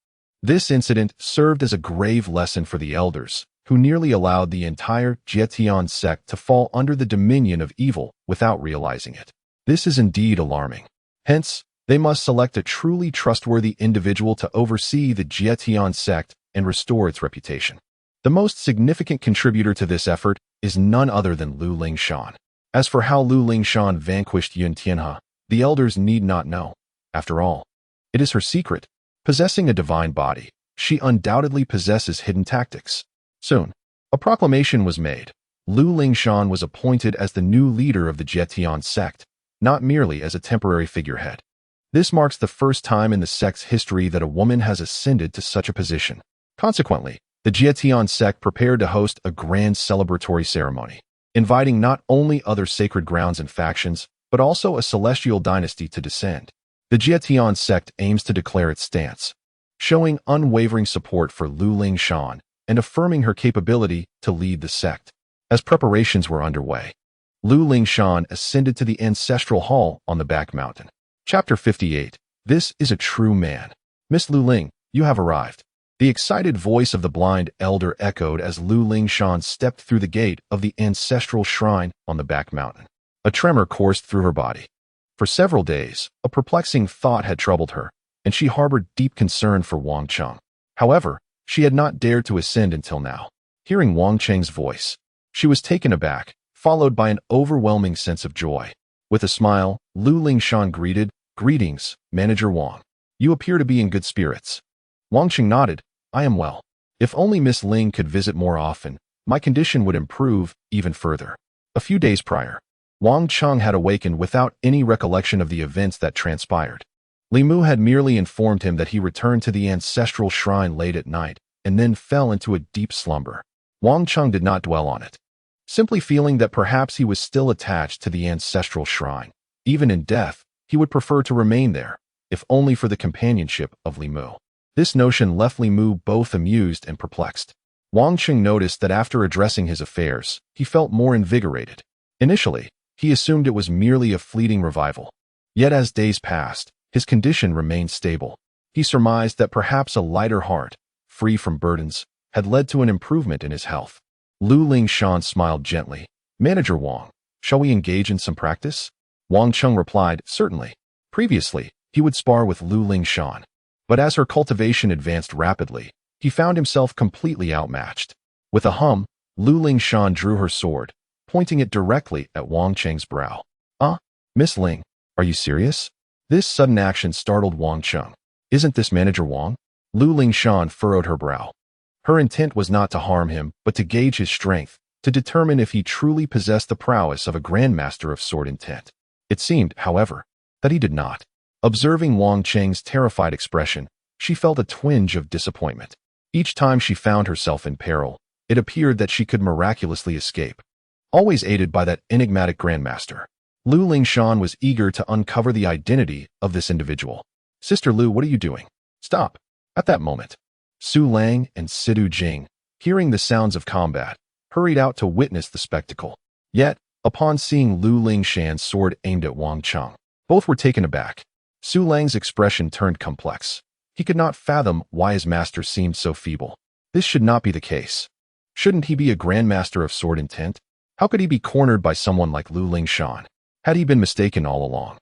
This incident served as a grave lesson for the elders, who nearly allowed the entire Jietian sect to fall under the dominion of evil without realizing it. This is indeed alarming. Hence, they must select a truly trustworthy individual to oversee the Jietian sect and restore its reputation. The most significant contributor to this effort is none other than Lu Lingshan. As for how Lu Lingshan vanquished Yun Tianhe, the elders need not know. After all, it is her secret. Possessing a divine body, she undoubtedly possesses hidden tactics. Soon, a proclamation was made. Lu Lingshan was appointed as the new leader of the Jietian sect, not merely as a temporary figurehead. This marks the first time in the sect's history that a woman has ascended to such a position. Consequently, the Jietian sect prepared to host a grand celebratory ceremony, inviting not only other sacred grounds and factions, but also a celestial dynasty to descend. The Jietian sect aims to declare its stance, showing unwavering support for Lu Lingshan and affirming her capability to lead the sect. As preparations were underway, Lu Lingshan ascended to the ancestral hall on the back mountain. Chapter 58. This is a true man. Miss Lu Ling, you have arrived. The excited voice of the blind elder echoed as Lu Lingshan stepped through the gate of the ancestral shrine on the back mountain. A tremor coursed through her body. For several days, a perplexing thought had troubled her, and she harbored deep concern for Wang Cheng. However, she had not dared to ascend until now. Hearing Wang Cheng's voice, she was taken aback, followed by an overwhelming sense of joy. With a smile, Lu Lingshan greeted, "Greetings, Manager Wang. You appear to be in good spirits." Wang Cheng nodded. "I am well. If only Miss Ling could visit more often, my condition would improve even further." A few days prior, Wang Cheng had awakened without any recollection of the events that transpired. Li Mu had merely informed him that he returned to the ancestral shrine late at night and then fell into a deep slumber. Wang Cheng did not dwell on it, simply feeling that perhaps he was still attached to the ancestral shrine. Even in death, he would prefer to remain there, if only for the companionship of Li Mu. This notion left Li Mu both amused and perplexed. Wang Qing noticed that after addressing his affairs, he felt more invigorated. Initially, he assumed it was merely a fleeting revival. Yet as days passed, his condition remained stable. He surmised that perhaps a lighter heart, free from burdens, had led to an improvement in his health. Lu Lingshan smiled gently. "Manager Wang, shall we engage in some practice?" Wang Cheng replied, "Certainly." Previously, he would spar with Lu Lingshan. But as her cultivation advanced rapidly, he found himself completely outmatched. With a hum, Lu Lingshan drew her sword, pointing it directly at Wang Cheng's brow. Miss Ling, are you serious?" This sudden action startled Wang Cheng. "Isn't this Manager Wang?" Lu Lingshan furrowed her brow. Her intent was not to harm him, but to gauge his strength, to determine if he truly possessed the prowess of a grandmaster of sword intent. It seemed, however, that he did not. Observing Wang Cheng's terrified expression, she felt a twinge of disappointment. Each time she found herself in peril, it appeared that she could miraculously escape, always aided by that enigmatic grandmaster. Lu Lingshan was eager to uncover the identity of this individual. "Sister Lu, what are you doing? Stop." At that moment, Su Lang and Sidu Jing, hearing the sounds of combat, hurried out to witness the spectacle. Yet, upon seeing Lu Lingshan's sword aimed at Wang Cheng, both were taken aback. Su Lang's expression turned complex. He could not fathom why his master seemed so feeble. This should not be the case. Shouldn't he be a grandmaster of sword intent? How could he be cornered by someone like Lu Lingshan? Had he been mistaken all along?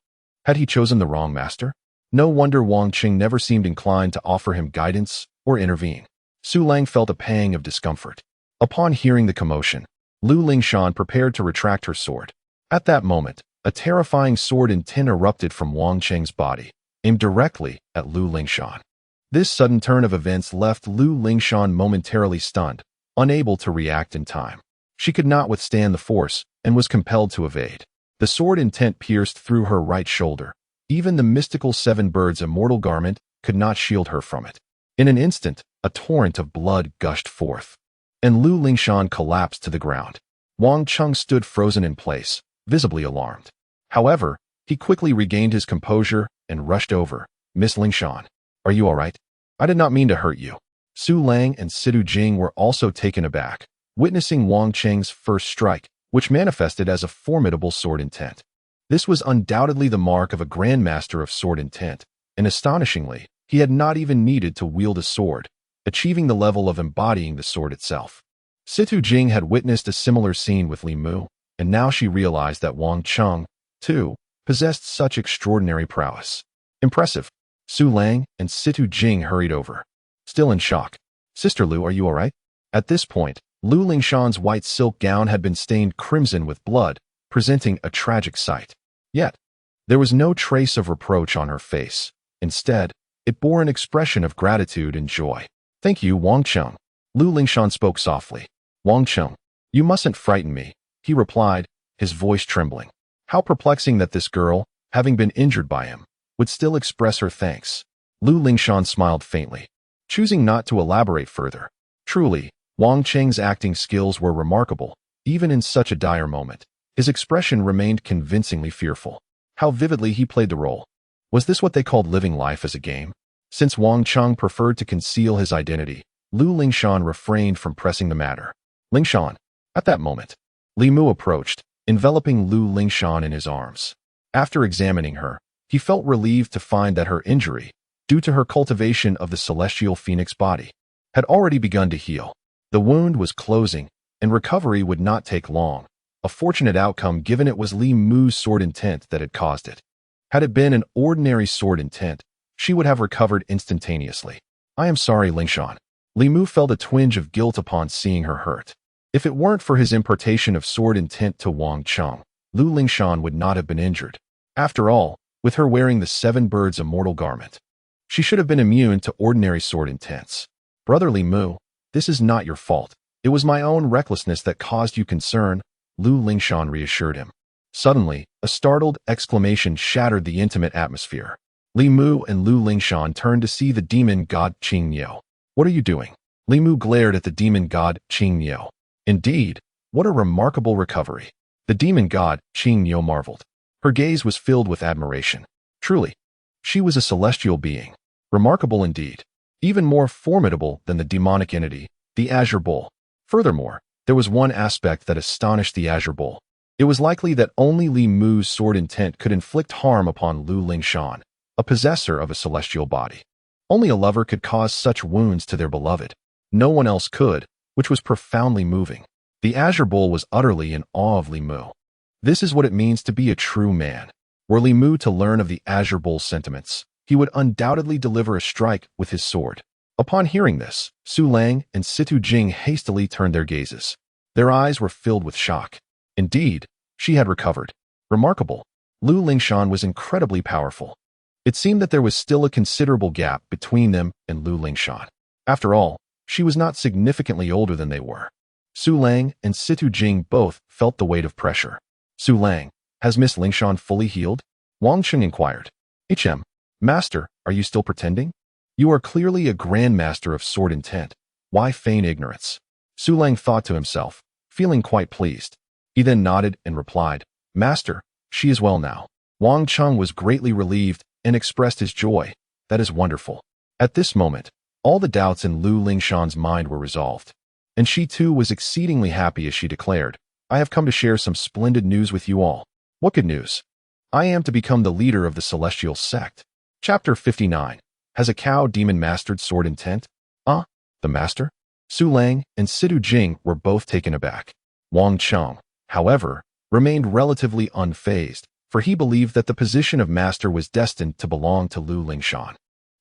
Had he chosen the wrong master? No wonder Wang Qing never seemed inclined to offer him guidance or intervene. Su Lang felt a pang of discomfort. Upon hearing the commotion, Lu Lingshan prepared to retract her sword. At that moment, a terrifying sword in tin erupted from Wang Qing's body, aimed directly at Lu Lingshan. This sudden turn of events left Lu Lingshan momentarily stunned, unable to react in time. She could not withstand the force and was compelled to evade. The sword intent pierced through her right shoulder. Even the mystical seven birds' immortal garment could not shield her from it. In an instant, a torrent of blood gushed forth, and Lu Lingshan collapsed to the ground. Wang Cheng stood frozen in place, visibly alarmed. However, he quickly regained his composure and rushed over. "Miss Lingshan, are you all right? I did not mean to hurt you." Su Lang and Sidu Jing were also taken aback, witnessing Wang Cheng's first strike, which manifested as a formidable sword intent. This was undoubtedly the mark of a grandmaster of sword intent, and astonishingly, he had not even needed to wield a sword, achieving the level of embodying the sword itself. Situ Jing had witnessed a similar scene with Li Mu, and now she realized that Wang Cheng, too, possessed such extraordinary prowess. Impressive. Su Lang and Situ Jing hurried over, still in shock. "Sister Lu, are you all right?" At this point, Lu Lingshan's white silk gown had been stained crimson with blood, presenting a tragic sight. Yet, there was no trace of reproach on her face. Instead, it bore an expression of gratitude and joy. "Thank you, Wang Cheng." Lu Lingshan spoke softly. "Wang Cheng, you mustn't frighten me," he replied, his voice trembling. How perplexing that this girl, having been injured by him, would still express her thanks. Lu Lingshan smiled faintly, choosing not to elaborate further. Truly, Wang Cheng's acting skills were remarkable, even in such a dire moment. His expression remained convincingly fearful. How vividly he played the role. Was this what they called living life as a game? Since Wang Cheng preferred to conceal his identity, Lu Lingshan refrained from pressing the matter. "Lingshan." At that moment, Li Mu approached, enveloping Lu Lingshan in his arms. After examining her, he felt relieved to find that her injury, due to her cultivation of the celestial phoenix body, had already begun to heal. The wound was closing, and recovery would not take long, a fortunate outcome given it was Li Mu's sword intent that had caused it. Had it been an ordinary sword intent, she would have recovered instantaneously. "I am sorry, Lingshan." Li Mu felt a twinge of guilt upon seeing her hurt. If it weren't for his impartation of sword intent to Wang Cheng, Lu Lingshan would not have been injured. After all, with her wearing the seven birds' immortal garment, she should have been immune to ordinary sword intents. "Brother Li Mu, this is not your fault. It was my own recklessness that caused you concern," Lu Lingshan reassured him. Suddenly, a startled exclamation shattered the intimate atmosphere. Li Mu and Lu Lingshan turned to see the demon god Qing Niu. "What are you doing?" Li Mu glared at the demon god Qing Niu. Indeed, what a remarkable recovery. The demon god Qing Niu marveled. Her gaze was filled with admiration. Truly, she was a celestial being. Remarkable indeed. Even more formidable than the demonic entity, The Azure Bull. Furthermore, there was one aspect that astonished the Azure Bull. It was likely that only Li Mu's sword intent could inflict harm upon Lu Lingshan, a possessor of a celestial body. Only a lover could cause such wounds to their beloved. No one else could, which was profoundly moving. The Azure Bull was utterly in awe of Li Mu. This is what it means to be a true man. Were Li Mu to learn of the Azure Bull's sentiments, he would undoubtedly deliver a strike with his sword. Upon hearing this, Su Lang and Situ Jing hastily turned their gazes. Their eyes were filled with shock. Indeed, she had recovered. Remarkable. Lu Lingshan was incredibly powerful. It seemed that there was still a considerable gap between them and Lu Lingshan. After all, she was not significantly older than they were. Su Lang and Situ Jing both felt the weight of pressure. Su Lang, has Miss Lingshan fully healed? Wang Cheng inquired. Master, are you still pretending? You are clearly a grandmaster of sword intent. Why feign ignorance? Su Lang thought to himself, feeling quite pleased. He then nodded and replied, Master, she is well now. Wang Cheng was greatly relieved and expressed his joy. That is wonderful. At this moment, all the doubts in Lu Lingshan's mind were resolved. And she too was exceedingly happy as she declared, I have come to share some splendid news with you all. What good news? I am to become the leader of the celestial sect. Chapter 59. Has a cow demon mastered sword intent? The master? Su Lang and Situ Jing were both taken aback. Wang Cheng, however, remained relatively unfazed, for he believed that the position of master was destined to belong to Lu Lingshan.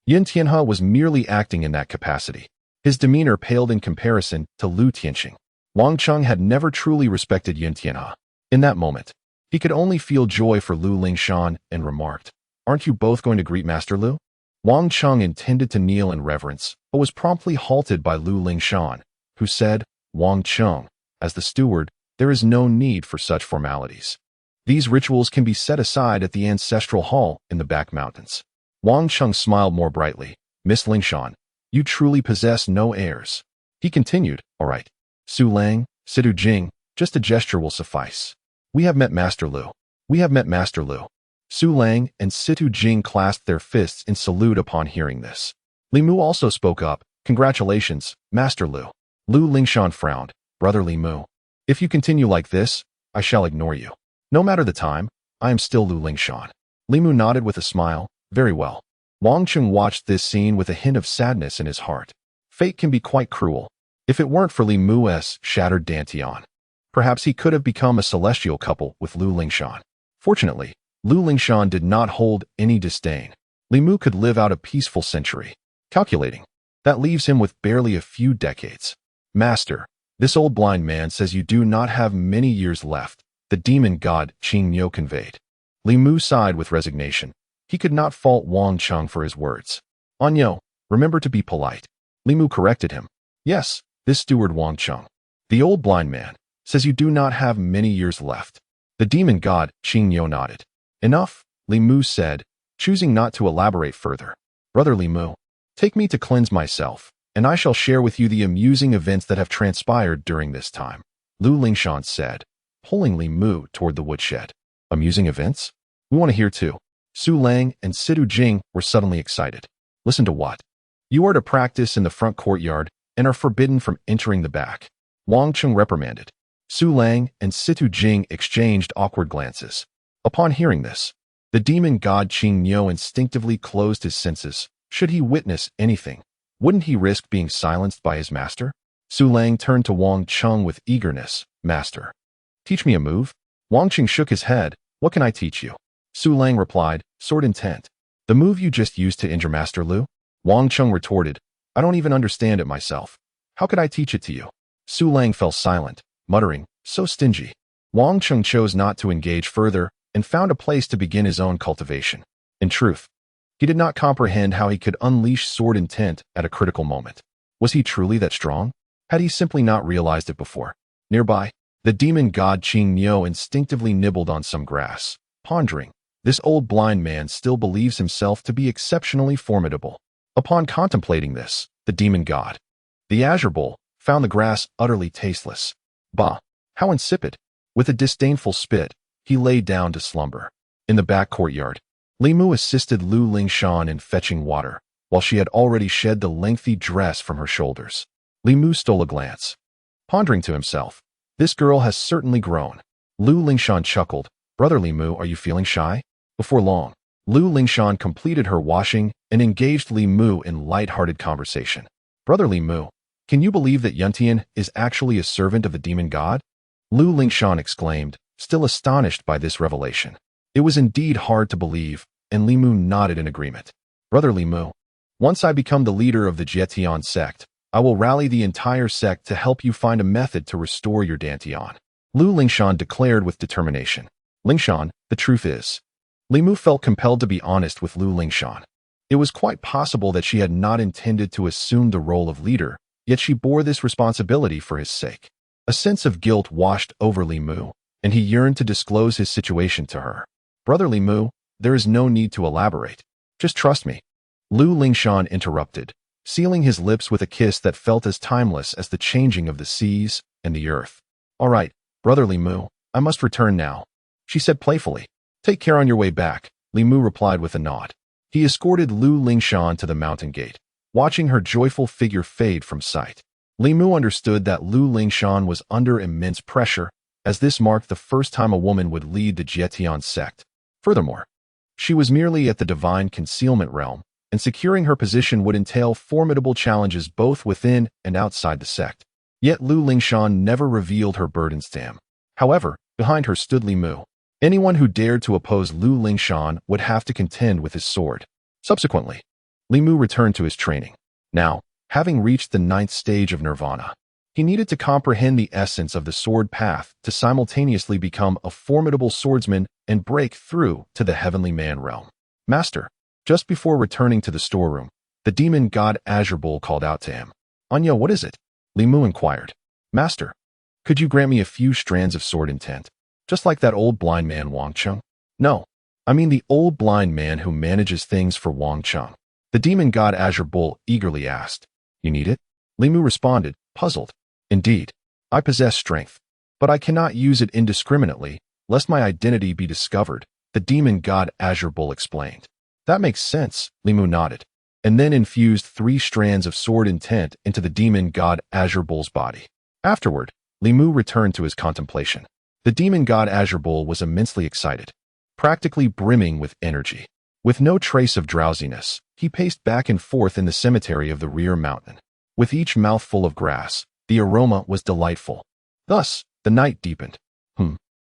Yin Tianhe was merely acting in that capacity. His demeanor paled in comparison to Lu Tianxing. Wang Cheng had never truly respected Yin Tianhe. In that moment, he could only feel joy for Lu Lingshan and remarked, Aren't you both going to greet Master Lu? Wang Cheng intended to kneel in reverence, but was promptly halted by Lu Lingshan, who said, Wang Cheng, as the steward, there is no need for such formalities. These rituals can be set aside at the ancestral hall in the back mountains. Wang Cheng smiled more brightly. Miss Lingshan, you truly possess no heirs. He continued, All right. Su Lang, Situ Jing, just a gesture will suffice. We have met Master Lu. We have met Master Lu. Su Lang and Situ Jing clasped their fists in salute upon hearing this. Li Mu also spoke up. Congratulations, Master Lu. Lu Lingshan frowned. Brother Li Mu, if you continue like this, I shall ignore you. No matter the time, I am still Lu Lingshan. Li Mu nodded with a smile. Very well. Wang Cheng watched this scene with a hint of sadness in his heart. Fate can be quite cruel. If it weren't for Li Mu's shattered dantian, perhaps he could have become a celestial couple with Lu Lingshan. Fortunately, Lu Lingshan did not hold any disdain. Li Mu could live out a peaceful century. Calculating. That leaves him with barely a few decades. Master, this old blind man says you do not have many years left, the demon god Qing Niu conveyed. Li Mu sighed with resignation. He could not fault Wang Cheng for his words. Anyo, remember to be polite. Li Mu corrected him. Yes, this steward Wang Cheng. The old blind man says you do not have many years left. The demon god Qing Niu nodded. Enough, Li Mu said, choosing not to elaborate further. Brother Li Mu, take me to cleanse myself, and I shall share with you the amusing events that have transpired during this time. Lu Lingshan said, pulling Li Mu toward the woodshed. Amusing events? We want to hear too. Su Lang and Situ Jing were suddenly excited. Listen to what? You are to practice in the front courtyard and are forbidden from entering the back. Wang Cheng reprimanded. Su Lang and Situ Jing exchanged awkward glances. Upon hearing this, the demon god Qing Niu instinctively closed his senses. Should he witness anything, wouldn't he risk being silenced by his master? Su Lang turned to Wang Cheng with eagerness. Master, teach me a move? Wang Cheng shook his head. What can I teach you? Su Lang replied, sword intent. The move you just used to injure Master Lu? Wang Cheng retorted, I don't even understand it myself. How could I teach it to you? Su Lang fell silent, muttering, so stingy. Wang Cheng chose not to engage further and found a place to begin his own cultivation. In truth, he did not comprehend how he could unleash sword intent at a critical moment. Was he truly that strong? Had he simply not realized it before? Nearby, the demon god Qing Niu instinctively nibbled on some grass, pondering. This old blind man still believes himself to be exceptionally formidable. Upon contemplating this, the demon god, the Azure Bull, found the grass utterly tasteless. Bah! How insipid! With a disdainful spit, he lay down to slumber. In the back courtyard, Li Mu assisted Lu Lingshan in fetching water, while she had already shed the lengthy dress from her shoulders. Li Mu stole a glance, pondering to himself. This girl has certainly grown. Lu Lingshan chuckled. Brother Li Mu, are you feeling shy? Before long, Lu Lingshan completed her washing and engaged Li Mu in light-hearted conversation. Brother Li Mu, can you believe that Yuntian is actually a servant of the demon god? Lu Lingshan exclaimed, still astonished by this revelation. It was indeed hard to believe, and Li Mu nodded in agreement. Brother Li Mu, once I become the leader of the Jietian sect, I will rally the entire sect to help you find a method to restore your Dantian. Lu Lingshan declared with determination. Lingshan, the truth is. Li Mu felt compelled to be honest with Lu Lingshan. It was quite possible that she had not intended to assume the role of leader, yet she bore this responsibility for his sake. A sense of guilt washed over Li Mu, and he yearned to disclose his situation to her. Brother Li Mu, there is no need to elaborate. Just trust me. Lu Lingshan interrupted, sealing his lips with a kiss that felt as timeless as the changing of the seas and the earth. All right, Brother Li Mu, I must return now, she said playfully. Take care on your way back, Li Mu replied with a nod. He escorted Lu Lingshan to the mountain gate, watching her joyful figure fade from sight. Li Mu understood that Lu Lingshan was under immense pressure, as this marked the first time a woman would lead the Jietian sect. Furthermore, she was merely at the divine concealment realm, and securing her position would entail formidable challenges both within and outside the sect. Yet Lu Lingshan never revealed her burdens to him. However, behind her stood Li Mu. Anyone who dared to oppose Lu Lingshan would have to contend with his sword. Subsequently, Li Mu returned to his training. Now, having reached the 9th stage of nirvana, he needed to comprehend the essence of the sword path to simultaneously become a formidable swordsman and break through to the heavenly man realm. Master, just before returning to the storeroom, the demon god Azure Bull called out to him. Anya, what is it? Li Mu inquired. Master, could you grant me a few strands of sword intent? Just like that old blind man Wang Cheng? No, I mean the old blind man who manages things for Wang Cheng. The demon god Azure Bull eagerly asked. You need it? Li Mu responded, puzzled. Indeed, I possess strength, but I cannot use it indiscriminately, lest my identity be discovered, the demon god Azure Bull explained. That makes sense, Li Mu nodded, and then infused 3 strands of sword intent into the demon god Azure Bull's body. Afterward, Li Mu returned to his contemplation. The demon god Azure Bull was immensely excited, practically brimming with energy. With no trace of drowsiness, he paced back and forth in the cemetery of the rear mountain. With each mouthful of grass, the aroma was delightful. Thus, the night deepened.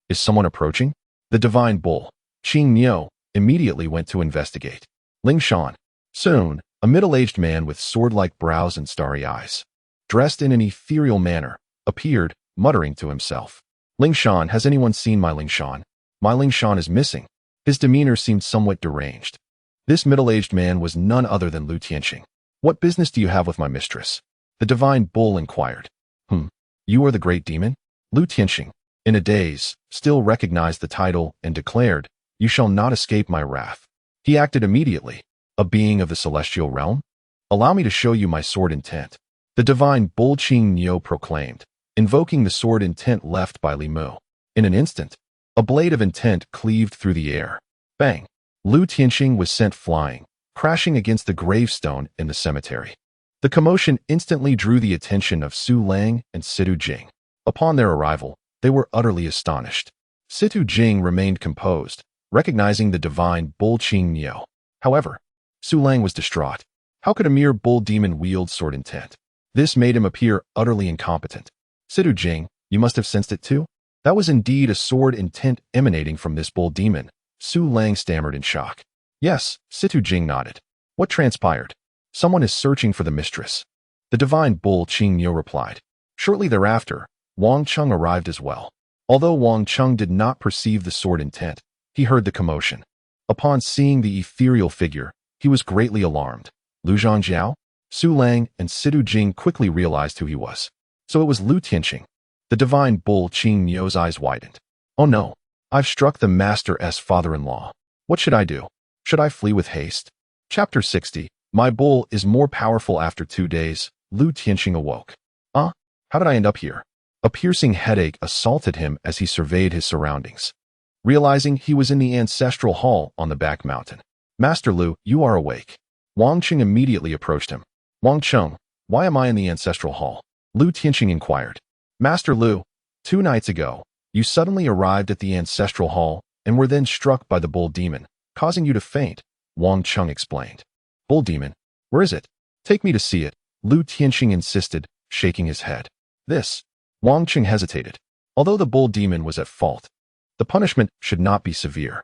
Is someone approaching? The divine bull, Qing Niu, immediately went to investigate. Lingshan. Soon, a middle-aged man with sword-like brows and starry eyes, dressed in an ethereal manner, appeared, muttering to himself. Lingshan, has anyone seen my Lingshan? My Lingshan is missing. His demeanor seemed somewhat deranged. This middle-aged man was none other than Lu Tianqing. What business do you have with my mistress? The divine bull inquired. You are the great demon? Lu Tianqing, in a daze, still recognized the title and declared, You shall not escape my wrath. He acted immediately. A being of the celestial realm? Allow me to show you my sword intent. The divine bull Qing Niu proclaimed, invoking the sword intent left by Li Mu. In an instant, a blade of intent cleaved through the air. Bang! Lu Tianqing was sent flying, crashing against the gravestone in the cemetery. The commotion instantly drew the attention of Su Lang and Situ Jing. Upon their arrival, they were utterly astonished. Situ Jing remained composed, recognizing the divine bull Qing Niu. However, Su Lang was distraught. How could a mere bull demon wield sword intent? This made him appear utterly incompetent. Situ Jing, you must have sensed it too? That was indeed a sword intent emanating from this bull demon, Su Lang stammered in shock. Yes, Situ Jing nodded. What transpired? Someone is searching for the mistress. The divine bull Qing Niu replied. Shortly thereafter, Wang Cheng arrived as well. Although Wang Cheng did not perceive the sword intent, he heard the commotion. Upon seeing the ethereal figure, he was greatly alarmed. Lu Zhangjiao? Su Lang and Situ Jing quickly realized who he was. So it was Lu Tianqing. The divine bull Qing Niu's eyes widened. Oh no, I've struck the master's father-in-law. What should I do? Should I flee with haste? Chapter 60. My bull is more powerful after 2 days. Lu Tianqing awoke. How did I end up here? A piercing headache assaulted him as he surveyed his surroundings. Realizing he was in the ancestral hall on the back mountain. Master Lu, you are awake. Wang Cheng immediately approached him. Wang Cheng, why am I in the ancestral hall? Lu Tianqing inquired. Master Lu, 2 nights ago, you suddenly arrived at the ancestral hall and were then struck by the bull demon, causing you to faint, Wang Cheng explained. Bull demon? Where is it? Take me to see it, Lu Tianqing insisted, shaking his head. This. Wang Cheng hesitated. Although the bull demon was at fault, the punishment should not be severe.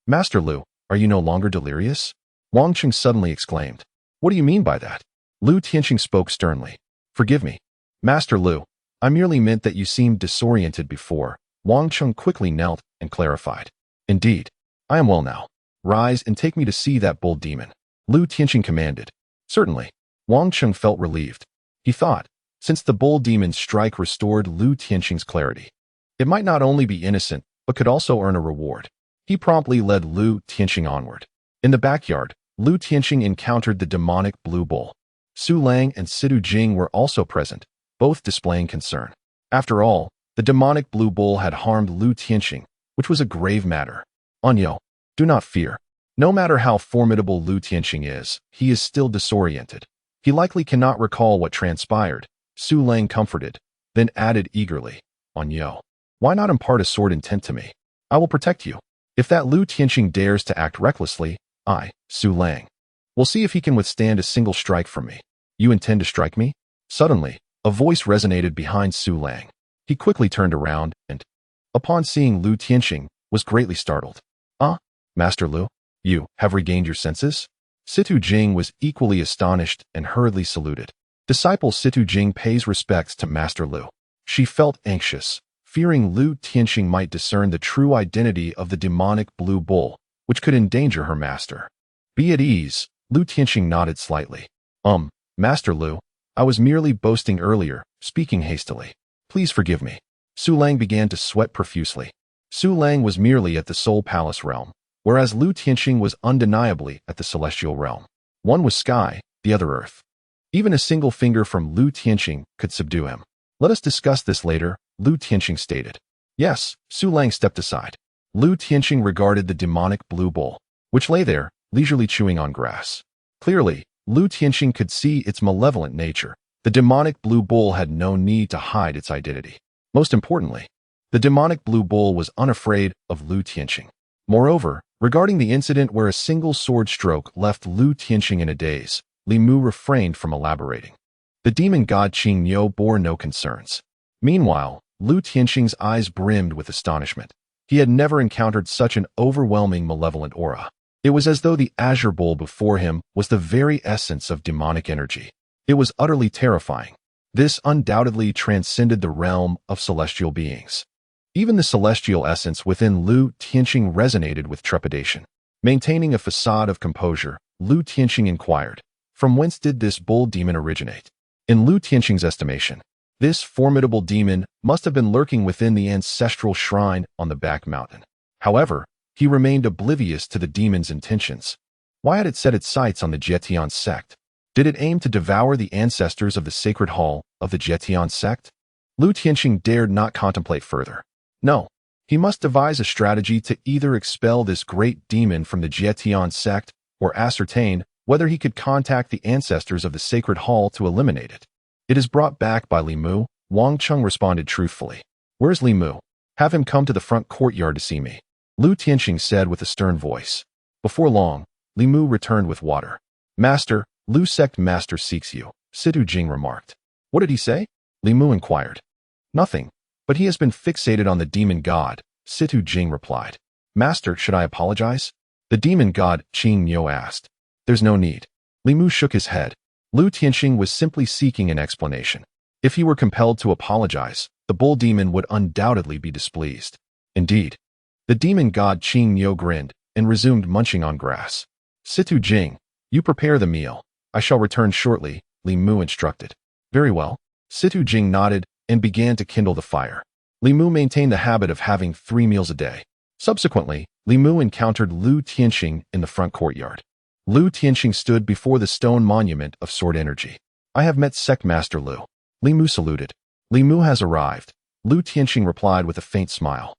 Master Lu, are you no longer delirious? Wang Cheng suddenly exclaimed. What do you mean by that? Lu Tianqing spoke sternly. Forgive me. Master Lu, I merely meant that you seemed disoriented before. Wang Cheng quickly knelt and clarified. Indeed, I am well now. Rise and take me to see that bull demon, Lu Tianqing commanded. Certainly. Wang Cheng felt relieved. He thought, since the bull demon's strike restored Lu Tianqing's clarity, it might not only be innocent, but could also earn a reward. He promptly led Lu Tianqing onward. In the backyard, Lu Tianqing encountered the demonic blue bull. Su Lang and Situ Jing were also present, both displaying concern. After all, the demonic blue bull had harmed Lu Tianqing, which was a grave matter. Anyo, do not fear. No matter how formidable Lu Tianqing is, he is still disoriented. He likely cannot recall what transpired, Su Lang comforted, then added eagerly, Anyo, why not impart a sword intent to me? I will protect you. If that Lu Tianqing dares to act recklessly, I, Su Lang, will see if he can withstand a single strike from me. You intend to strike me? Suddenly, a voice resonated behind Su Lang. He quickly turned around and, upon seeing Lu Tianqing, was greatly startled. Master Lu, you have regained your senses? Situ Jing was equally astonished and hurriedly saluted. Disciple Situ Jing pays respects to Master Lu. She felt anxious, fearing Lu Tianqing might discern the true identity of the demonic blue bull, which could endanger her master. Be at ease, Lu Tianqing nodded slightly. Master Lu, I was merely boasting earlier, speaking hastily. Please forgive me. Su Lang began to sweat profusely. Su Lang was merely at the Soul Palace realm, whereas Lu Tianqing was undeniably at the celestial realm. One was sky, the other earth. Even a single finger from Lu Tianqing could subdue him. Let us discuss this later, Lu Tianqing stated. Yes, Su Lang stepped aside. Lu Tianqing regarded the demonic blue bull, which lay there, leisurely chewing on grass. Clearly, Lu Tianqing could see its malevolent nature. The demonic blue bull had no need to hide its identity. Most importantly, the demonic blue bull was unafraid of Lu Tianqing. Moreover, regarding the incident where a single sword stroke left Lu Tianqing in a daze, Li Mu refrained from elaborating. The demon god Qing Niu bore no concerns. Meanwhile, Lu Tianqing's eyes brimmed with astonishment. He had never encountered such an overwhelming malevolent aura. It was as though the azure bowl before him was the very essence of demonic energy. It was utterly terrifying. This undoubtedly transcended the realm of celestial beings. Even the celestial essence within Lu Tianqing resonated with trepidation. Maintaining a facade of composure, Lu Tianqing inquired, from whence did this bull demon originate? In Lu Tianqing's estimation, this formidable demon must have been lurking within the ancestral shrine on the back mountain. However, he remained oblivious to the demon's intentions. Why had it set its sights on the Jietian sect? Did it aim to devour the ancestors of the sacred hall of the Jietian sect? Lu Tianqing dared not contemplate further. No, he must devise a strategy to either expel this great demon from the Jietian sect or ascertain whether he could contact the ancestors of the sacred hall to eliminate it. It is brought back by Li Mu, Wang Cheng responded truthfully. Where's Li Mu? Have him come to the front courtyard to see me, Lu Tianqing said with a stern voice. Before long, Li Mu returned with water. Master, Lu sect master seeks you, Situ Jing remarked. What did he say? Li Mu inquired. Nothing, but he has been fixated on the demon god, Situ Jing replied. Master, should I apologize? The demon god, Qing Niu asked. There's no need. Li Mu shook his head. Lu Tianqing was simply seeking an explanation. If he were compelled to apologize, the bull demon would undoubtedly be displeased. Indeed. The demon god Qing Niu grinned and resumed munching on grass. Situ Jing, you prepare the meal. I shall return shortly, Li Mu instructed. Very well. Situ Jing nodded and began to kindle the fire. Li Mu maintained the habit of having 3 meals a day. Subsequently, Li Mu encountered Lu Tianqing in the front courtyard. Lu Tianqing stood before the stone monument of sword energy. I have met Sect Master Lu. Li Mu saluted. Li Mu has arrived. Lu Tianqing replied with a faint smile.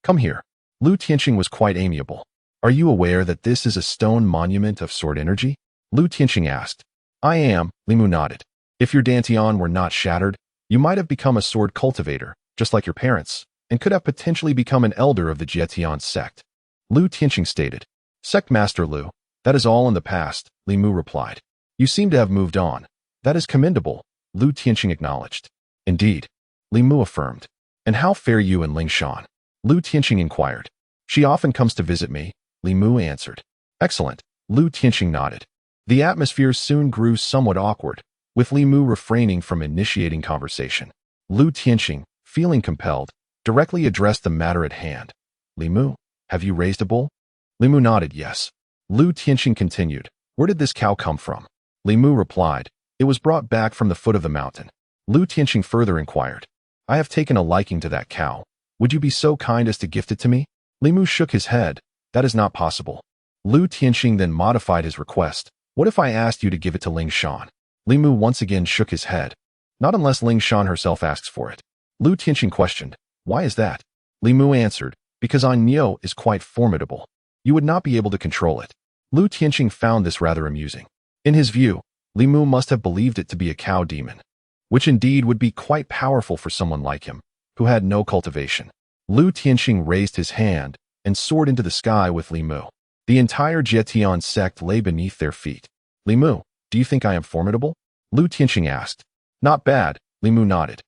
Come here. Lu Tianqing was quite amiable. Are you aware that this is a stone monument of sword energy? Lu Tianqing asked. I am, Li Mu nodded. If your dantian were not shattered, you might have become a sword cultivator, just like your parents, and could have potentially become an elder of the Jietian sect. Lu Tianqing stated. Sect Master Lu, that is all in the past, Li Mu replied. You seem to have moved on. That is commendable, Lu Tianqing acknowledged. Indeed, Li Mu affirmed. And how fare you and Ling Shan? Lu Tianqing inquired. She often comes to visit me, Li Mu answered. Excellent, Lu Tianqing nodded. The atmosphere soon grew somewhat awkward, with Li Mu refraining from initiating conversation. Lu Tianqing, feeling compelled, directly addressed the matter at hand. Li Mu, have you raised a bull? Li Mu nodded yes. Lu Tianqing continued. Where did this cow come from? Li Mu replied. It was brought back from the foot of the mountain. Lu Tianqing further inquired. I have taken a liking to that cow. Would you be so kind as to gift it to me? Li Mu shook his head. That is not possible. Lu Tianqing then modified his request. What if I asked you to give it to Ling Shan? Li Mu once again shook his head. Not unless Ling Shan herself asks for it. Lu Tianqing questioned. Why is that? Li Mu answered. Because An Niu is quite formidable. You would not be able to control it. Lu Tianqing found this rather amusing. In his view, Li Mu must have believed it to be a cow demon, which indeed would be quite powerful for someone like him, who had no cultivation. Lu Tianqing raised his hand and soared into the sky with Li Mu. The entire Jietian sect lay beneath their feet. Li Mu, do you think I am formidable? Lu Tianqing asked. Not bad, Li Mu nodded.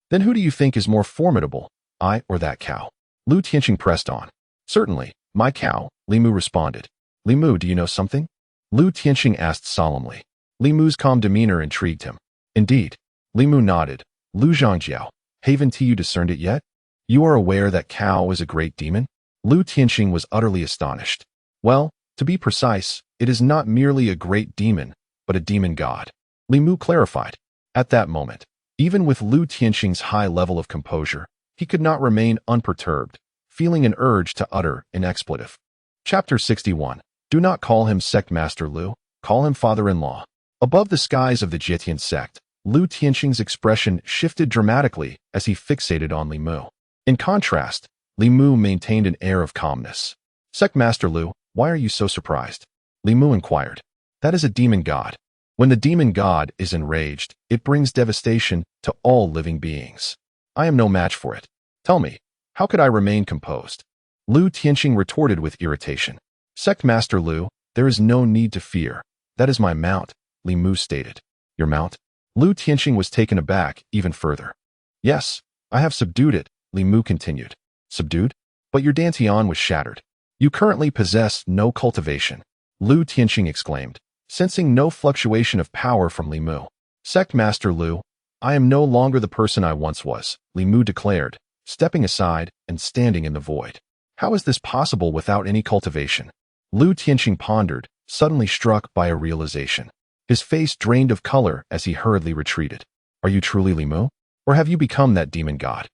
Then who do you think is more formidable, I or that cow? Lu Tianqing pressed on. Certainly, my cow, Li Mu responded. Li Mu, do you know something? Lu Tianqing asked solemnly. Li Mu's calm demeanor intrigued him. Indeed. Li Mu nodded. Lu Zhangjiao, haven't you discerned it yet? You are aware that cow is a great demon? Lu Tianqing was utterly astonished. Well, to be precise, it is not merely a great demon, but a demon god. Li Mu clarified. At that moment, even with Lu Tianqing's high level of composure, he could not remain unperturbed, feeling an urge to utter an expletive. Chapter 61. Do not call him Sect Master Lu, call him father-in-law. Above the skies of the Jietian sect, Lu Tianqing's expression shifted dramatically as he fixated on Li Mu. In contrast, Li Mu maintained an air of calmness. Sect Master Lu, why are you so surprised? Li Mu inquired. That is a demon god. When the demon god is enraged, it brings devastation to all living beings. I am no match for it. Tell me, how could I remain composed? Lu Tianqing retorted with irritation. Sect Master Lu, there is no need to fear. That is my mount, Li Mu stated. Your mount? Lu Tianqing was taken aback even further. Yes, I have subdued it, Li Mu continued. Subdued? But your dantian was shattered. You currently possess no cultivation, Lu Tianqing exclaimed, sensing no fluctuation of power from Li Mu. Sect Master Lu, I am no longer the person I once was, Li Mu declared, stepping aside and standing in the void. How is this possible without any cultivation? Lu Tianqing pondered, suddenly struck by a realization. His face drained of color as he hurriedly retreated. Are you truly Li Mu? Or have you become that demon god?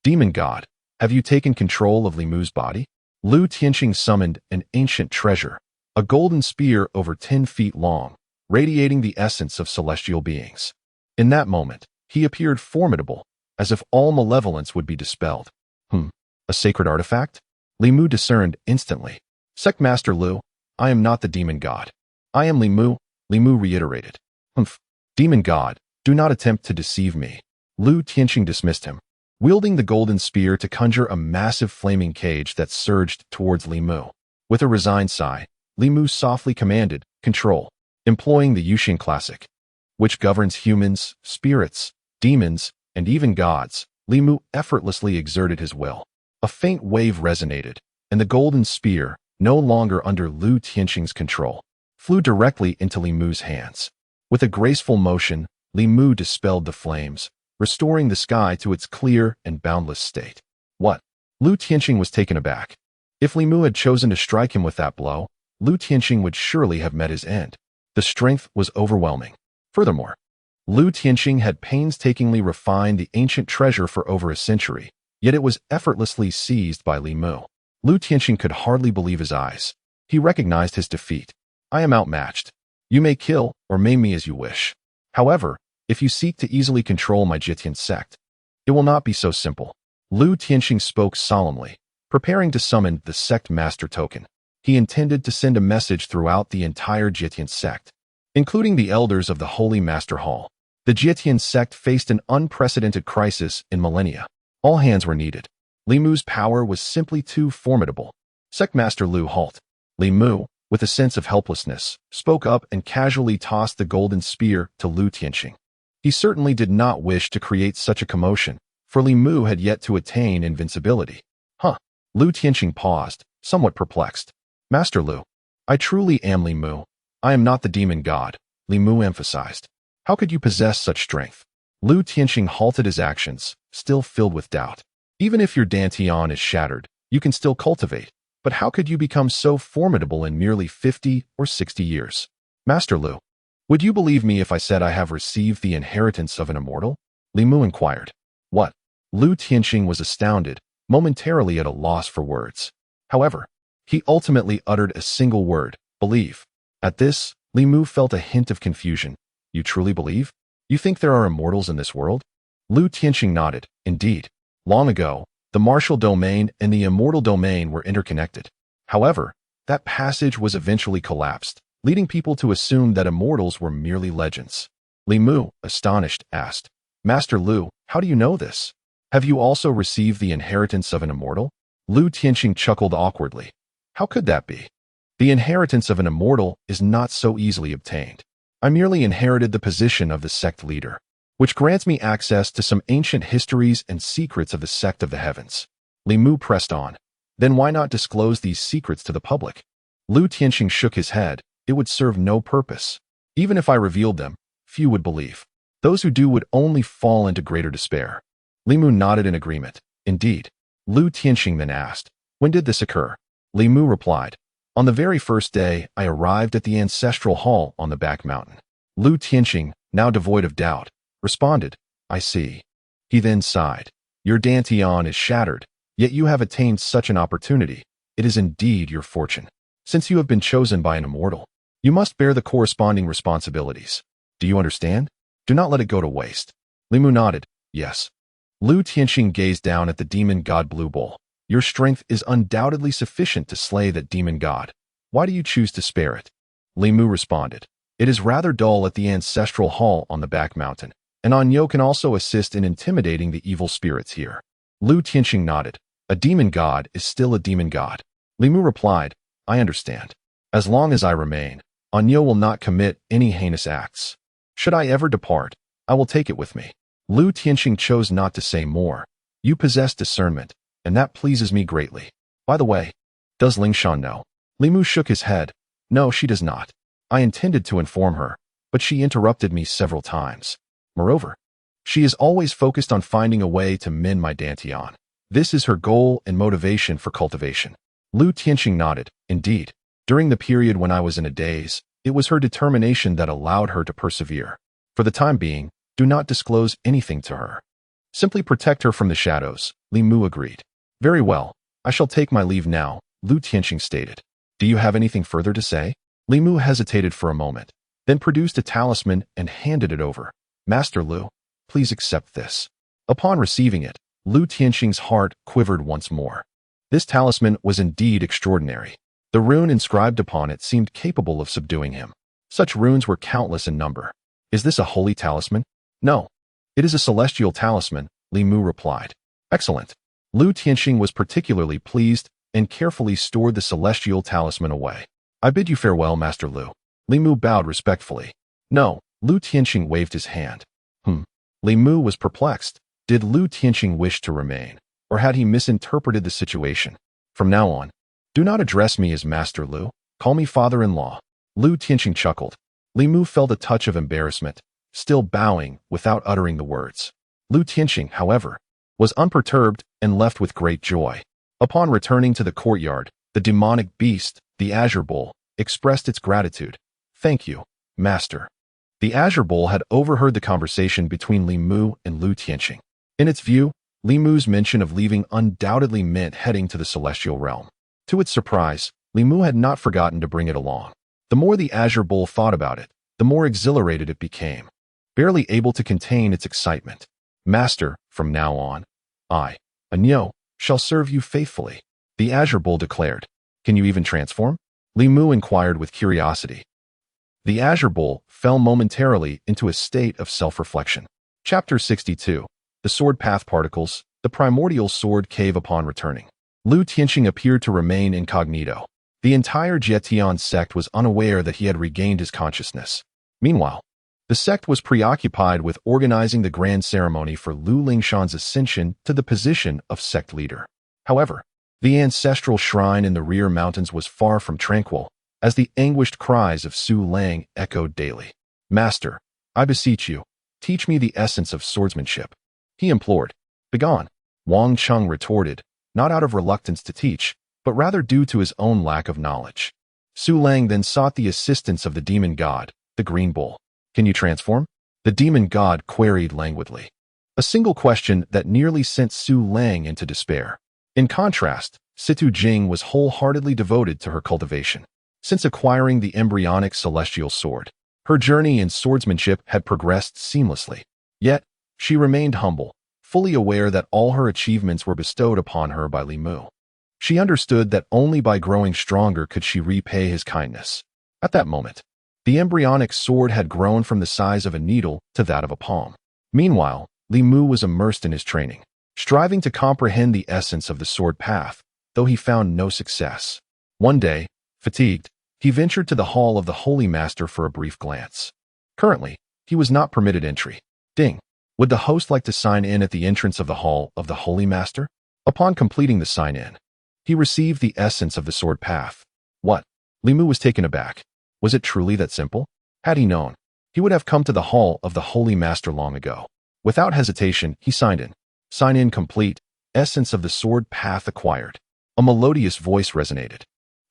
Demon god, have you taken control of Li Mu's body? Lu Tianqing summoned an ancient treasure, a golden spear over 10 feet long, radiating the essence of celestial beings. In that moment, he appeared formidable, as if all malevolence would be dispelled. A sacred artifact? Li Mu discerned instantly. Sect Master Lu, I am not the demon god. I am Li Mu, Li Mu reiterated. Demon god, do not attempt to deceive me. Lu Tianqing dismissed him, wielding the golden spear to conjure a massive flaming cage that surged towards Li Mu. With a resigned sigh, Li Mu softly commanded, control, employing the Yuxian classic, which governs humans, spirits, demons, and even gods. Li Mu effortlessly exerted his will. A faint wave resonated, and the golden spear, no longer under Lu Tianqing's control, flew directly into Li Mu's hands. With a graceful motion, Li Mu dispelled the flames, restoring the sky to its clear and boundless state. What? Lu Tianqing was taken aback. If Li Mu had chosen to strike him with that blow, Lu Tianqing would surely have met his end. The strength was overwhelming. Furthermore, Lu Tianqing had painstakingly refined the ancient treasure for over a century, yet it was effortlessly seized by Li Mu. Lu Tianqing could hardly believe his eyes. He recognized his defeat. I am outmatched. You may kill or maim me as you wish. However, if you seek to easily control my Jietian sect, it will not be so simple. Lu Tianqing spoke solemnly, preparing to summon the sect master token. He intended to send a message throughout the entire Jietian sect, including the elders of the Holy Master Hall. The Jietian sect faced an unprecedented crisis in millennia. All hands were needed. Li Mu's power was simply too formidable. Sectmaster Lu halt. Li Mu, with a sense of helplessness, spoke up and casually tossed the golden spear to Lu Tianqing. He certainly did not wish to create such a commotion, for Li Mu had yet to attain invincibility. Lu Tianqing paused, somewhat perplexed. Master Lu, I truly am Li Mu. I am not the demon god, Li Mu emphasized. How could you possess such strength? Lu Tianqing halted his actions, still filled with doubt. Even if your dantian is shattered, you can still cultivate. But how could you become so formidable in merely 50 or 60 years? Master Lu, would you believe me if I said I have received the inheritance of an immortal? Li Mu inquired. What? Lu Tianqing was astounded, momentarily at a loss for words. However, he ultimately uttered a single word, believe. At this, Li Mu felt a hint of confusion. You truly believe? You think there are immortals in this world? Lu Tianqing nodded. Indeed. Long ago, the martial domain and the immortal domain were interconnected. However, that passage was eventually collapsed, leading people to assume that immortals were merely legends. Li Mu, astonished, asked, Master Lu, how do you know this? Have you also received the inheritance of an immortal? Lu Tianqing chuckled awkwardly. How could that be? The inheritance of an immortal is not so easily obtained. I merely inherited the position of the sect leader, which grants me access to some ancient histories and secrets of the sect of the heavens. Li Mu pressed on. Then why not disclose these secrets to the public? Lu Tianqing shook his head. It would serve no purpose. Even if I revealed them, few would believe. Those who do would only fall into greater despair. Li Mu nodded in agreement. Indeed. Lu Tianqing then asked, when did this occur? Li Mu replied, on the very first day I arrived at the ancestral hall on the back mountain. Lu Tianqing, now devoid of doubt, responded, I see. He then sighed. Your dantian is shattered, yet you have attained such an opportunity. It is indeed your fortune. Since you have been chosen by an immortal, you must bear the corresponding responsibilities. Do you understand? Do not let it go to waste. Li Mu nodded, yes. Lu Tianqing gazed down at the demon god Blue Bull. Your strength is undoubtedly sufficient to slay that demon god. Why do you choose to spare it? Li Mu responded, it is rather dull at the ancestral hall on the back mountain, and Anyo can also assist in intimidating the evil spirits here. Lu Tianqing nodded. A demon god is still a demon god. Li Mu replied, I understand. As long as I remain, Anyo will not commit any heinous acts. Should I ever depart, I will take it with me. Lu Tianqing chose not to say more. You possess discernment, and that pleases me greatly. By the way, does Lingshan know? Li Mu shook his head. No, she does not. I intended to inform her, but she interrupted me several times. Moreover, she is always focused on finding a way to mend my dantian. This is her goal and motivation for cultivation. Lu Tianqing nodded. Indeed, during the period when I was in a daze, it was her determination that allowed her to persevere. For the time being, do not disclose anything to her. Simply protect her from the shadows, Li Mu agreed. Very well, I shall take my leave now, Lu Tianqing stated. Do you have anything further to say? Li Mu hesitated for a moment, then produced a talisman and handed it over. Master Lu, please accept this. Upon receiving it, Lu Tianqing's heart quivered once more. This talisman was indeed extraordinary. The rune inscribed upon it seemed capable of subduing him. Such runes were countless in number. Is this a holy talisman? No. It is a celestial talisman, Li Mu replied. Excellent. Lu Tianqing was particularly pleased and carefully stored the celestial talisman away. I bid you farewell, Master Lu. Li Mu bowed respectfully. No, Lu Tianqing waved his hand. Li Mu was perplexed. Did Lu Tianqing wish to remain, or had he misinterpreted the situation? From now on, do not address me as Master Lu. Call me father-in-law. Lu Tianqing chuckled. Li Mu felt a touch of embarrassment, still bowing without uttering the words. Lu Tianqing, however, was unperturbed and left with great joy. Upon returning to the courtyard, the demonic beast, the Azure Bull, expressed its gratitude. Thank you, Master. The Azure Bull had overheard the conversation between Li Mu and Lu Tianqing. In its view, Li Mu's mention of leaving undoubtedly meant heading to the celestial realm. To its surprise, Li Mu had not forgotten to bring it along. The more the Azure Bull thought about it, the more exhilarated it became, barely able to contain its excitement. Master, from now on, I, Anyo, shall serve you faithfully, the Azure Bull declared. Can you even transform? Li Mu inquired with curiosity. The azure bowl fell momentarily into a state of self-reflection. Chapter 62. The Sword Path Particles, the Primordial Sword Cave. Upon returning, Lu Tianxing appeared to remain incognito. The entire Jietian sect was unaware that he had regained his consciousness. Meanwhile, the sect was preoccupied with organizing the grand ceremony for Lu Lingshan's ascension to the position of sect leader. However, the ancestral shrine in the rear mountains was far from tranquil, as the anguished cries of Su Lang echoed daily. "Master, I beseech you, teach me the essence of swordsmanship," he implored. "Begone," Wang Cheng retorted, not out of reluctance to teach, but rather due to his own lack of knowledge. Su Lang then sought the assistance of the demon god, the Green Bull. "Can you transform?" the demon god queried languidly. A single question that nearly sent Su Lang into despair. In contrast, Situ Jing was wholeheartedly devoted to her cultivation. Since acquiring the embryonic celestial sword, her journey in swordsmanship had progressed seamlessly. Yet, she remained humble, fully aware that all her achievements were bestowed upon her by Li Mu. She understood that only by growing stronger could she repay his kindness. At that moment, the embryonic sword had grown from the size of a needle to that of a palm. Meanwhile, Li Mu was immersed in his training, striving to comprehend the essence of the sword path, though he found no success. One day, fatigued, he ventured to the hall of the Holy Master for a brief glance. Currently, he was not permitted entry. Ding. Would the host like to sign in at the entrance of the hall of the Holy Master? Upon completing the sign-in, he received the essence of the sword path. What? Li Mu was taken aback. Was it truly that simple? Had he known, he would have come to the hall of the Holy Master long ago. Without hesitation, he signed in. Sign in complete. Essence of the sword path acquired. A melodious voice resonated,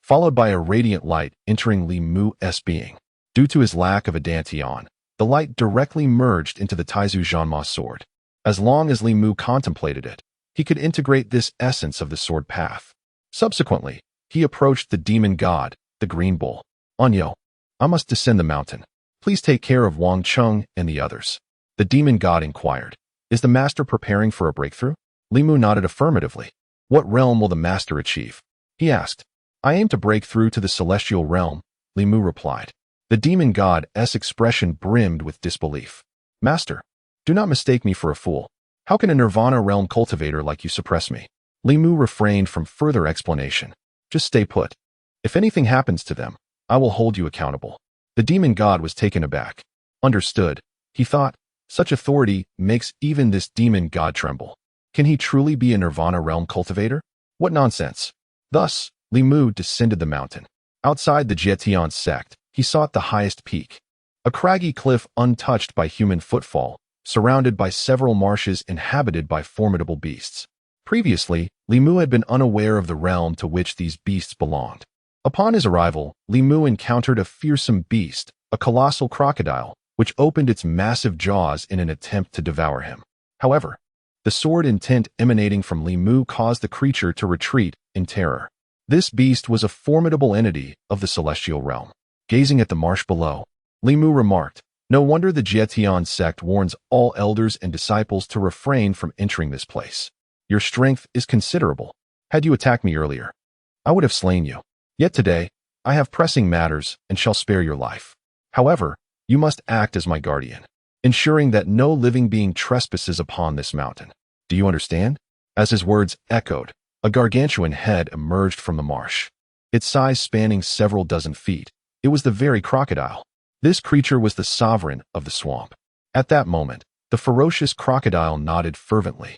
followed by a radiant light entering Li Mu's being. Due to his lack of a dantian, the light directly merged into the Taizu Zhanma sword. As long as Li Mu contemplated it, he could integrate this essence of the sword path. Subsequently, he approached the demon god, the Green Bull. "Anyo, I must descend the mountain. Please take care of Wang Cheng and the others." The demon god inquired. "Is the master preparing for a breakthrough?" Li Mu nodded affirmatively. "What realm will the master achieve?" he asked. "I aim to break through to the celestial realm," Li Mu replied. The demon god's expression brimmed with disbelief. "Master, do not mistake me for a fool. How can a nirvana realm cultivator like you suppress me?" Li Mu refrained from further explanation. "Just stay put. If anything happens to them, I will hold you accountable." The demon god was taken aback. Understood, he thought. Such authority makes even this demon god tremble. Can he truly be a nirvana realm cultivator? What nonsense. Thus, Li Mu descended the mountain. Outside the Jietian sect, he sought the highest peak. A craggy cliff untouched by human footfall, surrounded by several marshes inhabited by formidable beasts. Previously, Li Mu had been unaware of the realm to which these beasts belonged. Upon his arrival, Li Mu encountered a fearsome beast, a colossal crocodile, which opened its massive jaws in an attempt to devour him. However, the sword intent emanating from Li Mu caused the creature to retreat in terror. This beast was a formidable entity of the celestial realm. Gazing at the marsh below, Li Mu remarked, "No wonder the Jietian sect warns all elders and disciples to refrain from entering this place. Your strength is considerable. Had you attacked me earlier, I would have slain you. Yet today, I have pressing matters and shall spare your life. However, you must act as my guardian, ensuring that no living being trespasses upon this mountain. Do you understand?" As his words echoed, a gargantuan head emerged from the marsh. Its size spanning several dozen feet, it was the very crocodile. This creature was the sovereign of the swamp. At that moment, the ferocious crocodile nodded fervently,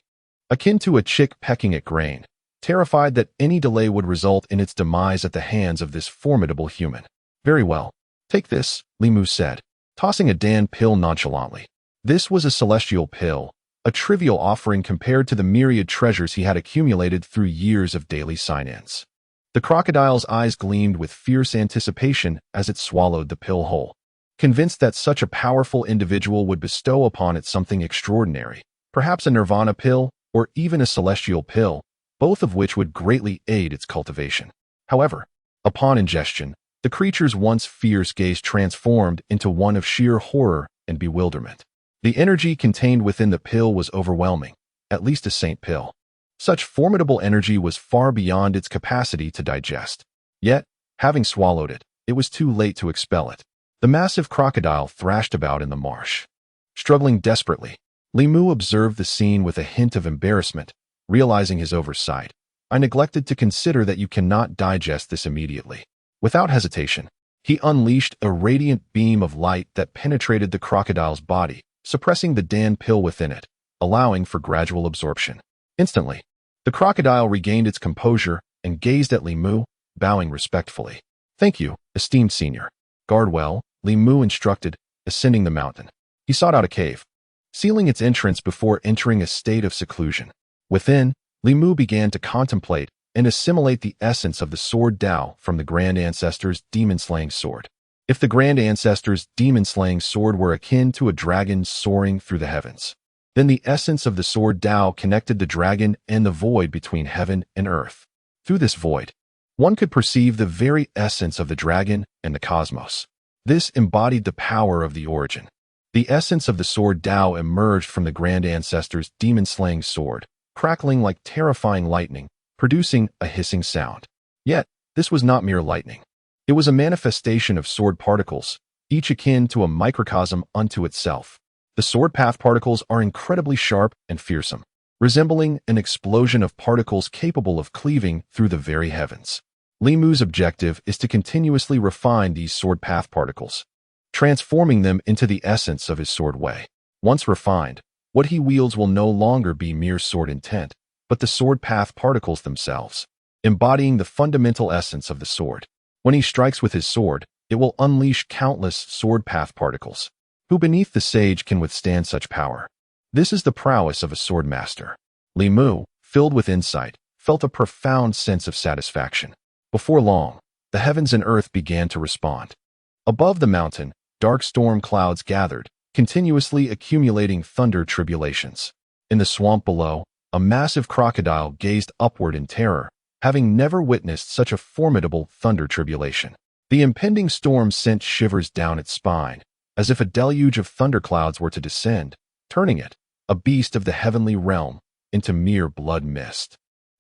akin to a chick pecking at grain, terrified that any delay would result in its demise at the hands of this formidable human. "Very well. Take this," Li Mu said, tossing a Dan pill nonchalantly. This was a celestial pill, a trivial offering compared to the myriad treasures he had accumulated through years of daily sign-ins. The crocodile's eyes gleamed with fierce anticipation as it swallowed the pill whole, convinced that such a powerful individual would bestow upon it something extraordinary, perhaps a nirvana pill or even a celestial pill, both of which would greatly aid its cultivation. However, upon ingestion, the creature's once fierce gaze transformed into one of sheer horror and bewilderment. The energy contained within the pill was overwhelming, at least a saint pill. Such formidable energy was far beyond its capacity to digest. Yet, having swallowed it, it was too late to expel it. The massive crocodile thrashed about in the marsh. Struggling desperately, Li Mu observed the scene with a hint of embarrassment, realizing his oversight. I neglected to consider that you cannot digest this immediately. Without hesitation, he unleashed a radiant beam of light that penetrated the crocodile's body, suppressing the Dan pill within it, allowing for gradual absorption. Instantly, the crocodile regained its composure and gazed at Li Mu, bowing respectfully. Thank you, esteemed senior. Guard well, Li Mu instructed, ascending the mountain. He sought out a cave, sealing its entrance before entering a state of seclusion. Within, Li Mu began to contemplate and assimilate the essence of the sword Dao from the Grand Ancestor's demon-slaying sword. If the Grand Ancestor's demon-slaying sword were akin to a dragon soaring through the heavens, then the essence of the sword Dao connected the dragon and the void between heaven and earth. Through this void, one could perceive the very essence of the dragon and the cosmos. This embodied the power of the origin. The essence of the sword Dao emerged from the Grand Ancestor's demon-slaying sword, crackling like terrifying lightning, producing a hissing sound. Yet, this was not mere lightning. It was a manifestation of sword particles, each akin to a microcosm unto itself. The sword path particles are incredibly sharp and fearsome, resembling an explosion of particles capable of cleaving through the very heavens. Li Mu's objective is to continuously refine these sword path particles, transforming them into the essence of his sword way. Once refined, what he wields will no longer be mere sword intent, but the sword path particles themselves, embodying the fundamental essence of the sword. When he strikes with his sword, it will unleash countless sword path particles. Who beneath the sage can withstand such power? This is the prowess of a sword master. Li Mu, filled with insight, felt a profound sense of satisfaction. Before long, the heavens and earth began to respond. Above the mountain, dark storm clouds gathered, continuously accumulating thunder tribulations. In the swamp below, a massive crocodile gazed upward in terror, having never witnessed such a formidable thunder tribulation. The impending storm sent shivers down its spine, as if a deluge of thunderclouds were to descend, turning it, a beast of the heavenly realm, into mere blood mist.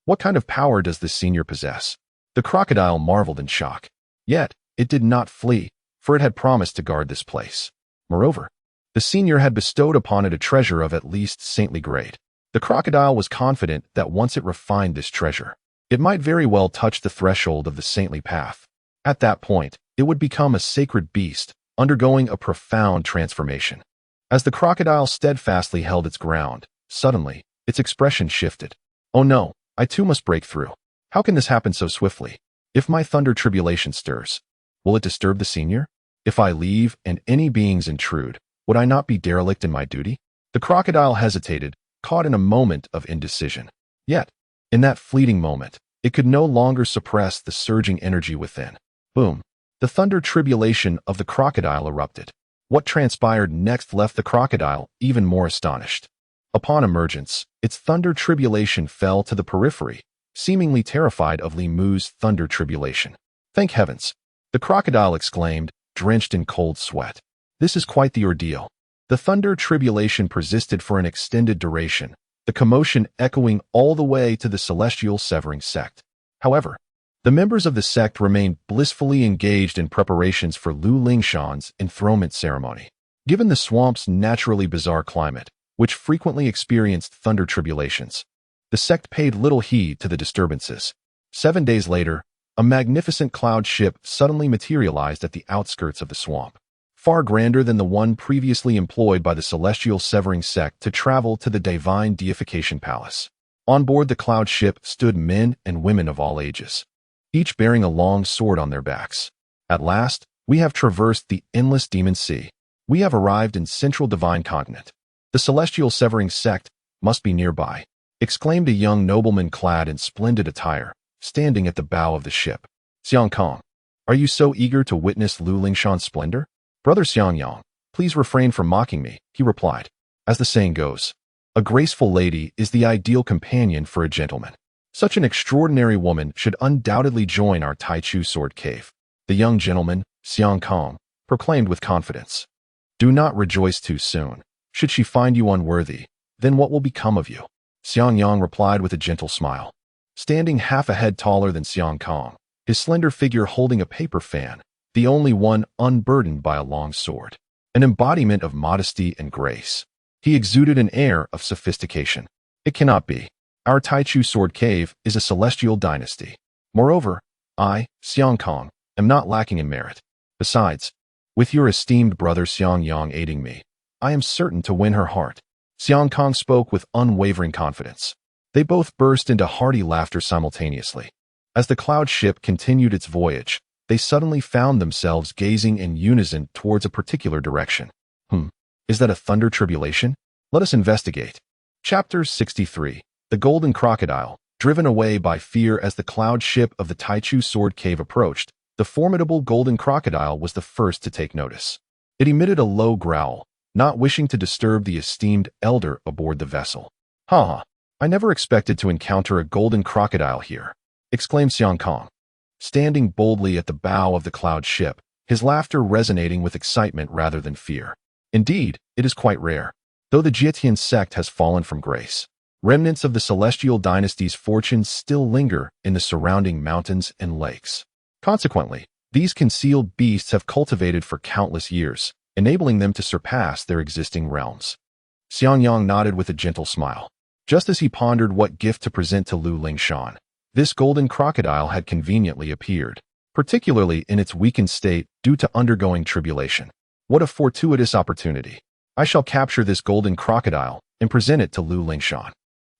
What kind of power does this senior possess? The crocodile marveled in shock. Yet, it did not flee, for it had promised to guard this place. Moreover, the senior had bestowed upon it a treasure of at least saintly grade. The crocodile was confident that once it refined this treasure, it might very well touch the threshold of the saintly path. At that point, it would become a sacred beast, undergoing a profound transformation. As the crocodile steadfastly held its ground, suddenly, its expression shifted. Oh no, I too must break through. How can this happen so swiftly? If my thunder tribulation stirs, will it disturb the senior? If I leave and any beings intrude, would I not be derelict in my duty? The crocodile hesitated, caught in a moment of indecision. Yet, in that fleeting moment, it could no longer suppress the surging energy within. Boom! The thunder tribulation of the crocodile erupted. What transpired next left the crocodile even more astonished. Upon emergence, its thunder tribulation fell to the periphery, seemingly terrified of Li Mu's thunder tribulation. Thank heavens! The crocodile exclaimed, drenched in cold sweat. This is quite the ordeal. The thunder tribulation persisted for an extended duration, the commotion echoing all the way to the celestial severing sect. However, the members of the sect remained blissfully engaged in preparations for Lu Lingshan's enthronement ceremony. Given the swamp's naturally bizarre climate, which frequently experienced thunder tribulations, the sect paid little heed to the disturbances. 7 days later, a magnificent cloud ship suddenly materialized at the outskirts of the swamp, far grander than the one previously employed by the celestial severing sect to travel to the divine deification palace. On board the cloud ship stood men and women of all ages, each bearing a long sword on their backs. At last, we have traversed the endless demon sea. We have arrived in central divine continent. The celestial severing sect must be nearby, exclaimed a young nobleman clad in splendid attire, standing at the bow of the ship. Xiang Kong, are you so eager to witness Lu Lingshan's splendor? Brother Xiang Yang, please refrain from mocking me, he replied. As the saying goes, a graceful lady is the ideal companion for a gentleman. Such an extraordinary woman should undoubtedly join our Taichu sword cave. The young gentleman, Xiang Kong, proclaimed with confidence. Do not rejoice too soon. Should she find you unworthy, then what will become of you? Xiang Yang replied with a gentle smile. Standing half a head taller than Xiang Kong, his slender figure holding a paper fan, the only one unburdened by a long sword. An embodiment of modesty and grace. He exuded an air of sophistication. It cannot be. Our Taichu Sword Cave is a celestial dynasty. Moreover, I, Xiang Kong, am not lacking in merit. Besides, with your esteemed brother Xiang Yang aiding me, I am certain to win her heart. Xiang Kong spoke with unwavering confidence. They both burst into hearty laughter simultaneously. As the cloud ship continued its voyage, they suddenly found themselves gazing in unison towards a particular direction. Is that a thunder tribulation? Let us investigate. Chapter 63. The Golden Crocodile. Driven away by fear as the cloud ship of the Taichu Sword Cave approached, the formidable golden crocodile was the first to take notice. It emitted a low growl, not wishing to disturb the esteemed elder aboard the vessel. "Ha! I never expected to encounter a golden crocodile here," exclaimed Xiang Kong. Standing boldly at the bow of the cloud ship, his laughter resonating with excitement rather than fear. Indeed, it is quite rare. Though the Jietian sect has fallen from grace, remnants of the celestial dynasty's fortunes still linger in the surrounding mountains and lakes. Consequently, these concealed beasts have cultivated for countless years, enabling them to surpass their existing realms. Xiang Yang nodded with a gentle smile. Just as he pondered what gift to present to Lu Lingshan, this golden crocodile had conveniently appeared, particularly in its weakened state due to undergoing tribulation. What a fortuitous opportunity. I shall capture this golden crocodile and present it to Lu Lingshan.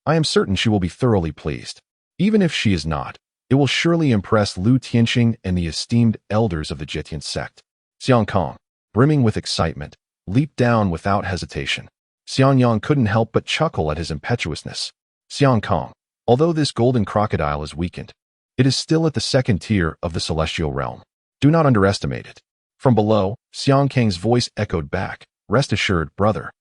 I am certain she will be thoroughly pleased. Even if she is not, it will surely impress Lu Tianxing and the esteemed elders of the Jietian sect. Xiang Kong, brimming with excitement, leaped down without hesitation. Xiang Yang couldn't help but chuckle at his impetuousness. Xiang Kong, although this golden crocodile is weakened, it is still at the second tier of the celestial realm. Do not underestimate it. From below, Xiang Kang's voice echoed back. Rest assured, brother.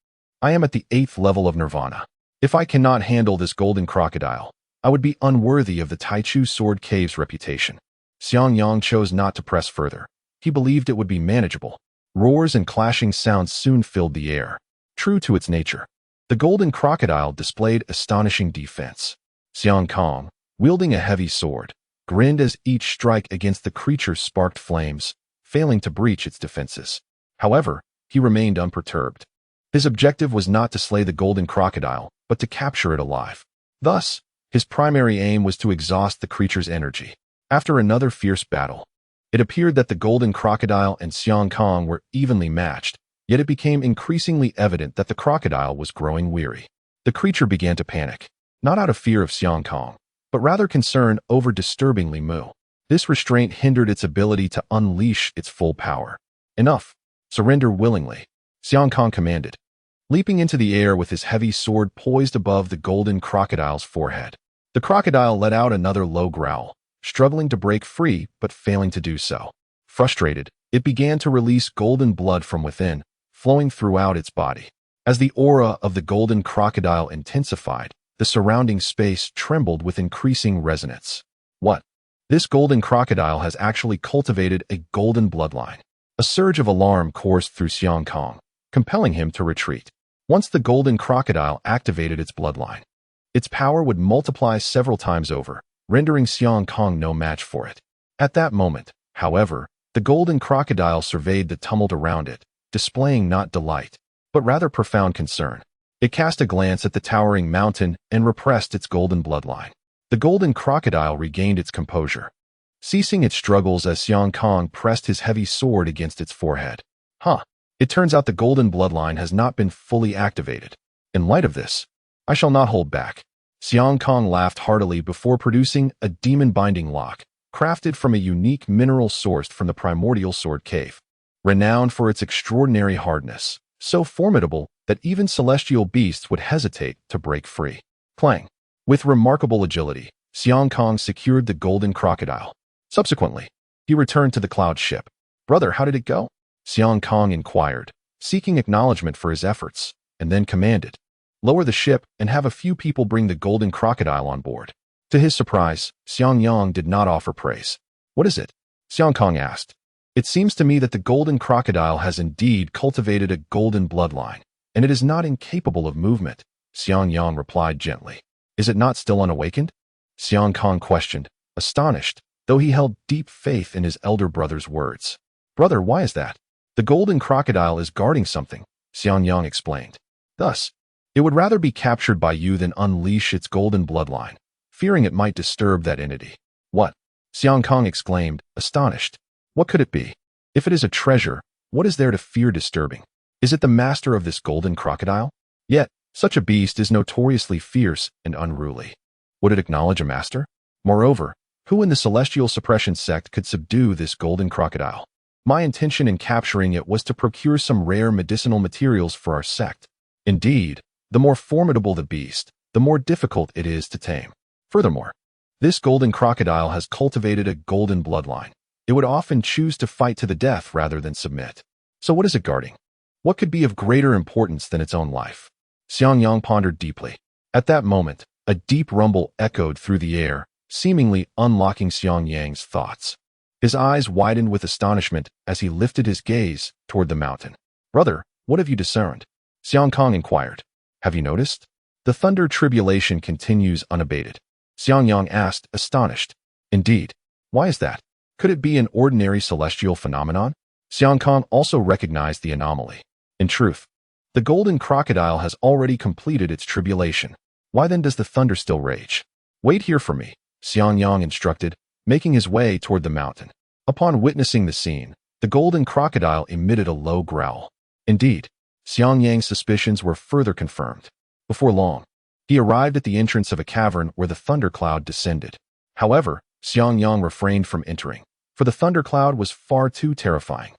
I am at the 8th level of nirvana. If I cannot handle this golden crocodile, I would be unworthy of the Taichu Sword Cave's reputation. Xiang Yang chose not to press further. He believed it would be manageable. Roars and clashing sounds soon filled the air. True to its nature, the golden crocodile displayed astonishing defense. Xiang Kong, wielding a heavy sword, grinned as each strike against the creature sparked flames, failing to breach its defenses. However, he remained unperturbed. His objective was not to slay the golden crocodile, but to capture it alive. Thus, his primary aim was to exhaust the creature's energy. After another fierce battle, it appeared that the golden crocodile and Xiang Kong were evenly matched, yet it became increasingly evident that the crocodile was growing weary. The creature began to panic, not out of fear of Xiang Kong, but rather concern over disturbing Li Mu. This restraint hindered its ability to unleash its full power. Enough. Surrender willingly, Xiang Kong commanded, leaping into the air with his heavy sword poised above the golden crocodile's forehead. The crocodile let out another low growl, struggling to break free but failing to do so. Frustrated, it began to release golden blood from within, flowing throughout its body. As the aura of the golden crocodile intensified, the surrounding space trembled with increasing resonance. What? This golden crocodile has actually cultivated a golden bloodline. A surge of alarm coursed through Xiang Kong, compelling him to retreat. Once the golden crocodile activated its bloodline, its power would multiply several times over, rendering Xiang Kong no match for it. At that moment, however, the golden crocodile surveyed the tumult around it, displaying not delight, but rather profound concern. It cast a glance at the towering mountain and repressed its golden bloodline. The golden crocodile regained its composure, ceasing its struggles as Xiang Kong pressed his heavy sword against its forehead. It turns out the golden bloodline has not been fully activated. In light of this, I shall not hold back. Xiang Kong laughed heartily before producing a demon-binding lock, crafted from a unique mineral sourced from the primordial sword cave. Renowned for its extraordinary hardness, so formidable that even celestial beasts would hesitate to break free. Clang! With remarkable agility, Xiang Kong secured the golden crocodile. Subsequently, he returned to the cloud ship. Brother, how did it go? Xiang Kong inquired, seeking acknowledgement for his efforts, and then commanded, lower the ship and have a few people bring the golden crocodile on board. To his surprise, Xiang Yang did not offer praise. What is it? Xiang Kong asked. It seems to me that the golden crocodile has indeed cultivated a golden bloodline, and it is not incapable of movement, Xiang Yang replied gently. Is it not still unawakened? Xiang Kong questioned, astonished, though he held deep faith in his elder brother's words. Brother, why is that? The golden crocodile is guarding something, Xiangyang explained. Thus, it would rather be captured by you than unleash its golden bloodline, fearing it might disturb that entity. What? Xiangkong exclaimed, astonished. What could it be? If it is a treasure, what is there to fear disturbing? Is it the master of this golden crocodile? Yet, such a beast is notoriously fierce and unruly. Would it acknowledge a master? Moreover, who in the celestial suppression sect could subdue this golden crocodile? My intention in capturing it was to procure some rare medicinal materials for our sect. Indeed, the more formidable the beast, the more difficult it is to tame. Furthermore, this golden crocodile has cultivated a golden bloodline. It would often choose to fight to the death rather than submit. So what is it guarding? What could be of greater importance than its own life? Xiangyang pondered deeply. At that moment, a deep rumble echoed through the air, seemingly unlocking Xiangyang's thoughts. His eyes widened with astonishment as he lifted his gaze toward the mountain. Brother, what have you discerned? Xiangkong inquired. Have you noticed? The thunder tribulation continues unabated. Xiangyang asked, astonished. Indeed. Why is that? Could it be an ordinary celestial phenomenon? Xiangkong also recognized the anomaly. In truth, the golden crocodile has already completed its tribulation. Why then does the thunder still rage? Wait here for me, Xiangyang instructed, making his way toward the mountain. Upon witnessing the scene, the golden crocodile emitted a low growl. Indeed, Xiangyang's suspicions were further confirmed. Before long, he arrived at the entrance of a cavern where the thundercloud descended. However, Xiangyang refrained from entering, for the thundercloud was far too terrifying.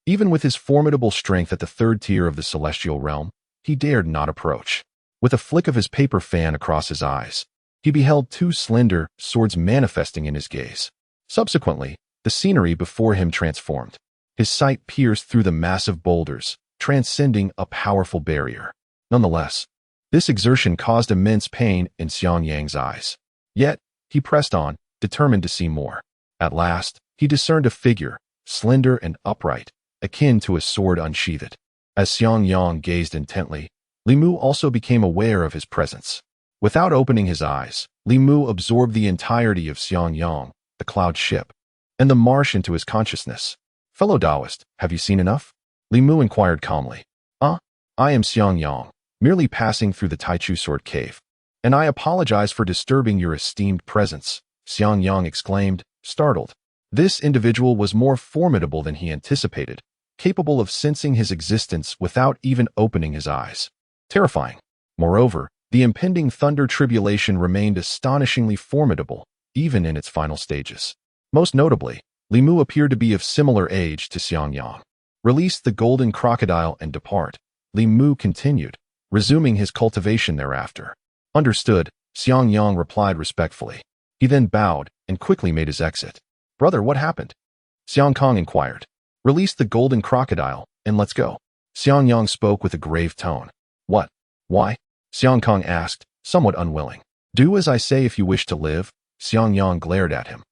Even with his formidable strength at the third tier of the celestial realm, he dared not approach. With a flick of his paper fan across his eyes, he beheld two slender swords manifesting in his gaze. Subsequently, the scenery before him transformed. His sight pierced through the massive boulders, transcending a powerful barrier. Nonetheless, this exertion caused immense pain in Xiangyang's eyes. Yet, he pressed on, determined to see more. At last, he discerned a figure, slender and upright, akin to a sword unsheathed. As Xiangyang gazed intently, Li Mu also became aware of his presence. Without opening his eyes, Li Mu absorbed the entirety of Xiangyang, the cloud ship, and the marsh into his consciousness. Fellow Taoist, have you seen enough? Li Mu inquired calmly. I am Xiangyang, merely passing through the Taichu Sword Cave. And I apologize for disturbing your esteemed presence, Xiangyang exclaimed, startled. This individual was more formidable than he anticipated, capable of sensing his existence without even opening his eyes. Terrifying. Moreover, the impending thunder tribulation remained astonishingly formidable, even in its final stages. Most notably, Li Mu appeared to be of similar age to Xiangyang. Release the golden crocodile and depart, Li Mu continued, resuming his cultivation thereafter. Understood, Xiangyang replied respectfully. He then bowed and quickly made his exit. Brother, what happened? Xiangkong inquired. Release the golden crocodile, and let's go. Xiangyang spoke with a grave tone. What? Why? Xiangkong asked, somewhat unwilling. Do as I say if you wish to live, Xiangyang glared at him.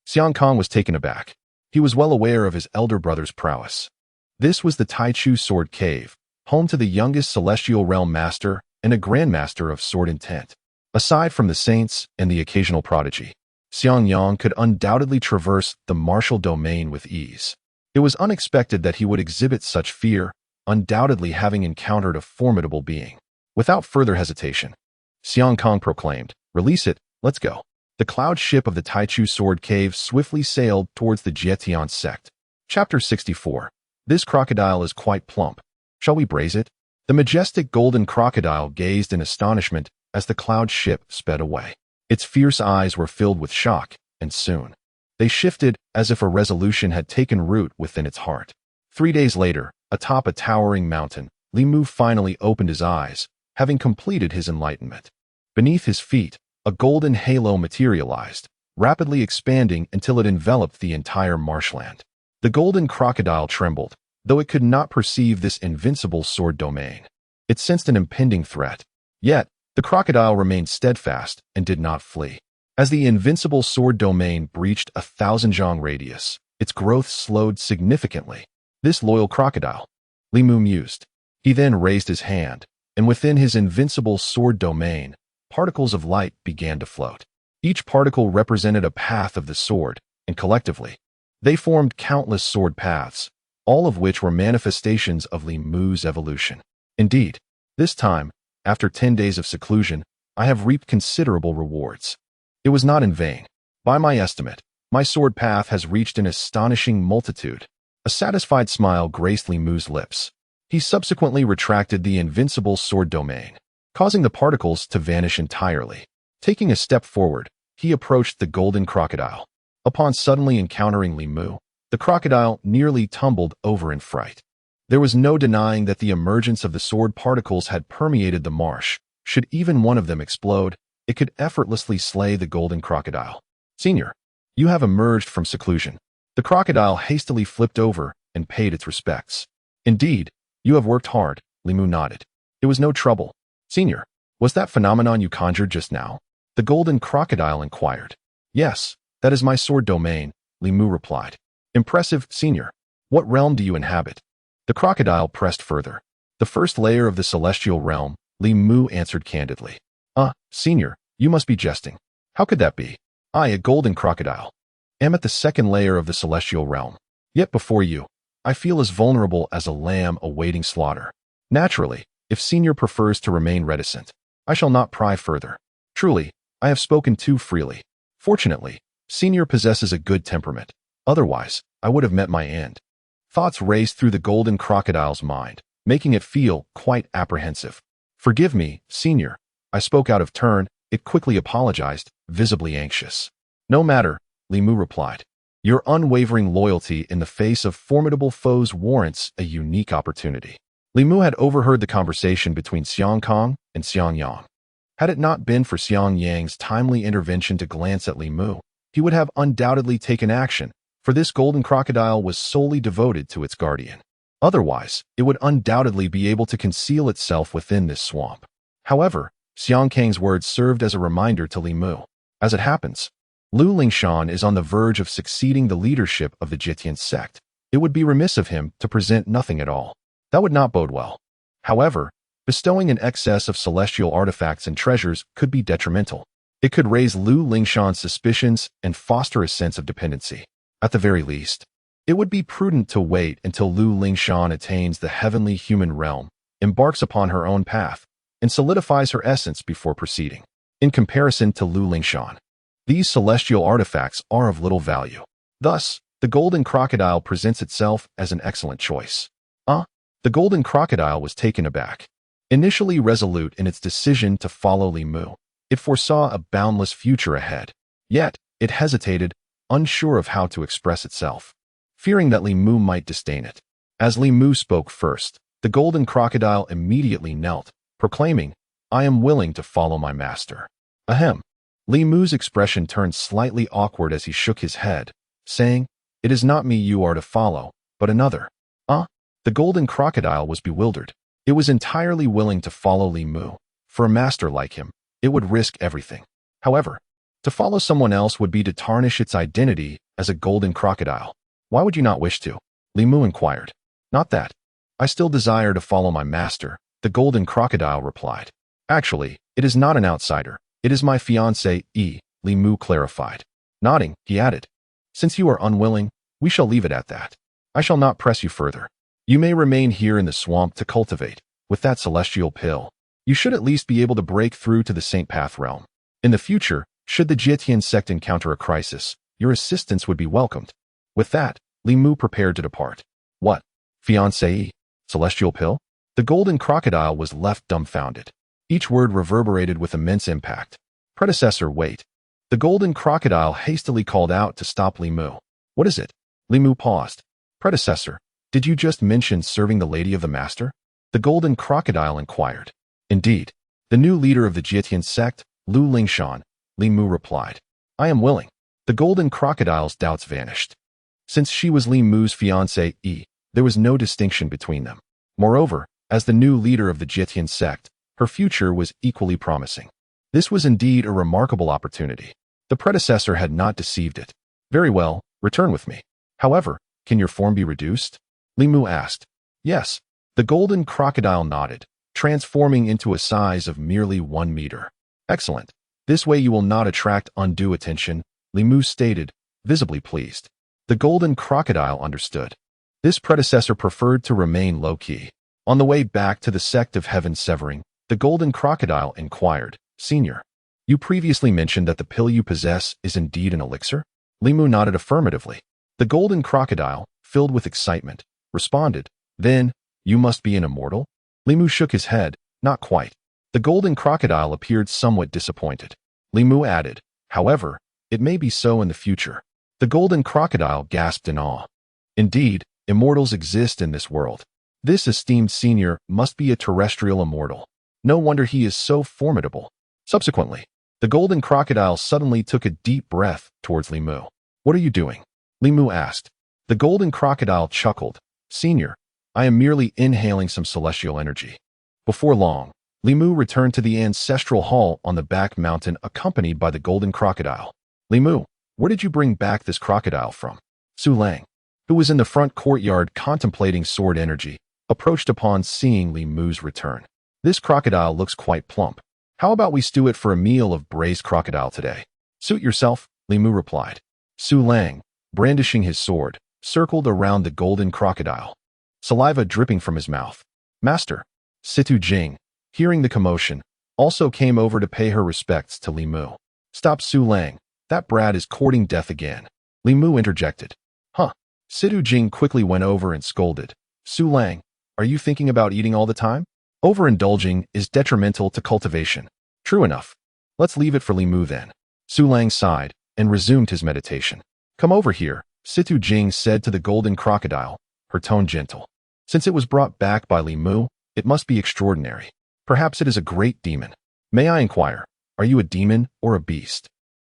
Xiangkong was taken aback. He was well aware of his elder brother's prowess. This was the Taichu Sword Cave, home to the youngest celestial realm master and a grandmaster of sword intent. Aside from the saints and the occasional prodigy, Xiangyang could undoubtedly traverse the martial domain with ease. It was unexpected that he would exhibit such fear, undoubtedly having encountered a formidable being. Without further hesitation, Xiangkong proclaimed, Release it, let's go. The cloud ship of the Taichu Sword Cave swiftly sailed towards the Jietian sect. Chapter 64. This crocodile is quite plump. Shall we braise it? The majestic golden crocodile gazed in astonishment as the cloud ship sped away. Its fierce eyes were filled with shock, and soon they shifted as if a resolution had taken root within its heart. 3 days later, atop a towering mountain, Li Mu finally opened his eyes, having completed his enlightenment. Beneath his feet, a golden halo materialized, rapidly expanding until it enveloped the entire marshland. The golden crocodile trembled, though it could not perceive this invincible sword domain. It sensed an impending threat. Yet, the crocodile remained steadfast and did not flee. As the invincible sword domain breached 1,000 zhang radius, its growth slowed significantly. This loyal crocodile, Li Mu mused. He then raised his hand, and within his invincible sword domain, particles of light began to float. Each particle represented a path of the sword, and collectively, They formed countless sword paths, all of which were manifestations of Li Mu's evolution. Indeed, this time, after 10 days of seclusion, I have reaped considerable rewards. It was not in vain. By my estimate, my sword path has reached an astonishing multitude. A satisfied smile graced Li Mu's lips. He subsequently retracted the invincible sword domain, causing the particles to vanish entirely. Taking a step forward, he approached the golden crocodile. Upon suddenly encountering Li Mu, the crocodile nearly tumbled over in fright. There was no denying that the emergence of the sword particles had permeated the marsh. Should even one of them explode, it could effortlessly slay the golden crocodile. Senior, you have emerged from seclusion. The crocodile hastily flipped over and paid its respects. Indeed, you have worked hard, Li Mu nodded. It was no trouble. Senior, was that phenomenon you conjured just now? The golden crocodile inquired. Yes, that is my sword domain, Li Mu replied. Impressive, Senior. What realm do you inhabit? The crocodile pressed further. The first layer of the celestial realm, Li Mu answered candidly. Senior, you must be jesting. How could that be? I, a golden crocodile, am at the second layer of the celestial realm. Yet before you, I feel as vulnerable as a lamb awaiting slaughter. Naturally, if Senior prefers to remain reticent, I shall not pry further. Truly, I have spoken too freely. Fortunately, Senior possesses a good temperament. Otherwise, I would have met my end. Thoughts raced through the golden crocodile's mind, making it feel quite apprehensive. Forgive me, Senior. I spoke out of turn. It quickly apologized, visibly anxious. No matter, Li Mu replied. Your unwavering loyalty in the face of formidable foes warrants a unique opportunity. Li Mu had overheard the conversation between Xiang Kong and Xiang Yang. Had it not been for Xiang Yang's timely intervention to glance at Li Mu, he would have undoubtedly taken action, for this golden crocodile was solely devoted to its guardian. Otherwise, it would undoubtedly be able to conceal itself within this swamp. However, Xiang Kang's words served as a reminder to Li Mu. As it happens, Lu Lingshan is on the verge of succeeding the leadership of the Jitian sect. It would be remiss of him to present nothing at all. That would not bode well. However, bestowing an excess of celestial artifacts and treasures could be detrimental. It could raise Lu Lingshan's suspicions and foster a sense of dependency. At the very least, it would be prudent to wait until Lu Lingshan attains the heavenly human realm, embarks upon her own path, and solidifies her essence before proceeding. In comparison to Lu Lingshan, these celestial artifacts are of little value. Thus, the golden crocodile presents itself as an excellent choice. The golden crocodile was taken aback. Initially resolute in its decision to follow Li Mu, it foresaw a boundless future ahead. Yet, it hesitated, unsure of how to express itself, fearing that Li Mu might disdain it. As Li Mu spoke first, the golden crocodile immediately knelt, proclaiming, I am willing to follow my master. Ahem. Li Mu's expression turned slightly awkward as he shook his head, saying, It is not me you are to follow, but another. The golden crocodile was bewildered. It was entirely willing to follow Li Mu. For a master like him, it would risk everything. However, to follow someone else would be to tarnish its identity as a golden crocodile. Why would you not wish to? Li Mu inquired. Not that. I still desire to follow my master, the golden crocodile replied. Actually, it is not an outsider. It is my fiancée, Li Mu clarified. Nodding, he added, Since you are unwilling, we shall leave it at that. I shall not press you further. You may remain here in the swamp to cultivate. With that celestial pill, you should at least be able to break through to the Saint Path realm. In the future, should the Jitian sect encounter a crisis, your assistance would be welcomed. With that, Li Mu prepared to depart. What? Fiancée? Celestial pill? The golden crocodile was left dumbfounded. Each word reverberated with immense impact. Predecessor, wait. The golden crocodile hastily called out to stop Li Mu. What is it? Li Mu paused. Predecessor, did you just mention serving the lady of the master? The golden crocodile inquired. Indeed. The new leader of the Jitian sect, Lu Lingshan, Li Mu replied. I am willing. The golden crocodile's doubts vanished. Since she was Li Mu's fiancée, there was no distinction between them. Moreover, as the new leader of the Jitian sect, her future was equally promising. This was indeed a remarkable opportunity. The predecessor had not deceived it. Very well, return with me. However, can your form be reduced? Li Mu asked. Yes. The golden crocodile nodded, transforming into a size of merely 1 meter. Excellent. This way you will not attract undue attention, Li Mu stated, visibly pleased. The golden crocodile understood. This predecessor preferred to remain low-key. On the way back to the sect of heaven severing, the golden crocodile inquired, "Senior, you previously mentioned that the pill you possess is indeed an elixir?" Limu nodded affirmatively. The golden crocodile, filled with excitement, responded, "Then, you must be an immortal?" Limu shook his head, "Not quite." The golden crocodile appeared somewhat disappointed. Limu added, "However, it may be so in the future." The golden crocodile gasped in awe. "Indeed, immortals exist in this world. This esteemed senior must be a terrestrial immortal. No wonder he is so formidable." Subsequently, the golden crocodile suddenly took a deep breath towards Limu. "What are you doing?" Limu asked. The golden crocodile chuckled, "Senior, I am merely inhaling some celestial energy." Before long, Limu returned to the ancestral hall on the back mountain accompanied by the golden crocodile. "Limu, where did you bring back this crocodile from?" Su Lang, who was in the front courtyard contemplating sword energy, approached upon seeing Limu's return. "This crocodile looks quite plump. How about we stew it for a meal of braised crocodile today?" "Suit yourself," Limu replied. Su Lang, brandishing his sword, circled around the golden crocodile, saliva dripping from his mouth. Master, Situ Jing, hearing the commotion, also came over to pay her respects to Limu. "Stop, Su Lang, that brat is courting death again," Limu interjected. "Huh." Situ Jing quickly went over and scolded, "Su Lang, are you thinking about eating all the time? Overindulging is detrimental to cultivation." "True enough. Let's leave it for Limu then." Su Lang sighed and resumed his meditation. "Come over here," Situ Jing said to the golden crocodile, her tone gentle. "Since it was brought back by Limu, it must be extraordinary. Perhaps it is a great demon. May I inquire, are you a demon or a beast?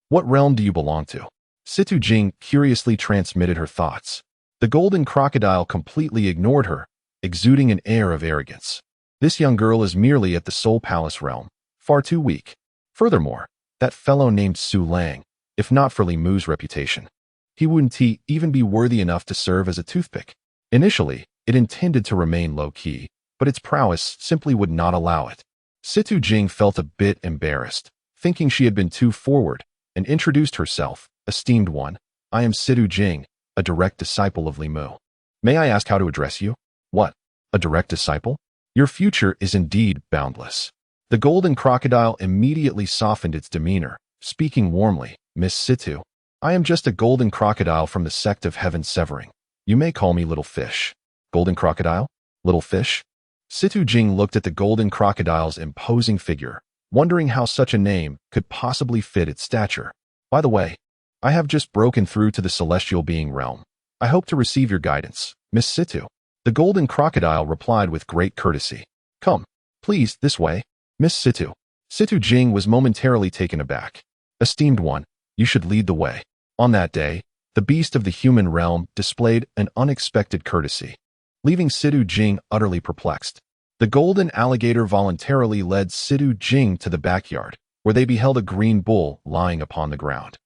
What realm do you belong to?" Situ Jing curiously transmitted her thoughts. The golden crocodile completely ignored her, exuding an air of arrogance. "This young girl is merely at the Soul Palace realm, far too weak. Furthermore, that fellow named Su Lang, if not for Limu's reputation, he wouldn't even be worthy enough to serve as a toothpick." Initially, it intended to remain low-key, but its prowess simply would not allow it. Situ Jing felt a bit embarrassed, thinking she had been too forward, and introduced herself, "Esteemed one, I am Situ Jing, a direct disciple of Limu. May I ask how to address you?" "What? A direct disciple? Your future is indeed boundless." The golden crocodile immediately softened its demeanor, speaking warmly, "Miss Situ, I am just a golden crocodile from the sect of heaven severing. You may call me Little Fish." "Golden crocodile? Little Fish?" Situ Jing looked at the golden crocodile's imposing figure, wondering how such a name could possibly fit its stature. "By the way, I have just broken through to the celestial being realm. I hope to receive your guidance, Miss Situ." The golden crocodile replied with great courtesy, "Come, please, this way, Miss Situ." Situ Jing was momentarily taken aback. "Esteemed one, you should lead the way." On that day, the beast of the human realm displayed an unexpected courtesy, leaving Situ Jing utterly perplexed. The golden alligator voluntarily led Situ Jing to the backyard, where they beheld a green bull lying upon the ground.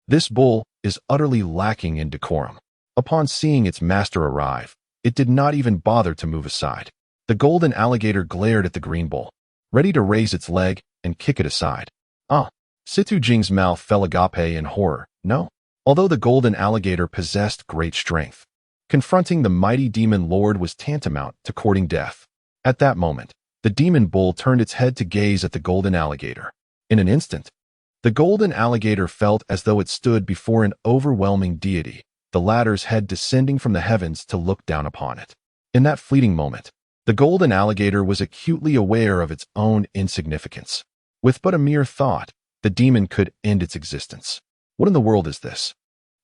This bull is utterly lacking in decorum. Upon seeing its master arrive, it did not even bother to move aside. The golden alligator glared at the green bull, ready to raise its leg and kick it aside. Situ Jing's mouth fell agape in horror. No. Although the golden alligator possessed great strength, confronting the mighty demon lord was tantamount to courting death. At that moment, the demon bull turned its head to gaze at the golden alligator. In an instant, the golden alligator felt as though it stood before an overwhelming deity, the latter's head descending from the heavens to look down upon it. In that fleeting moment, the golden alligator was acutely aware of its own insignificance. With but a mere thought, the demon could end its existence. What in the world is this?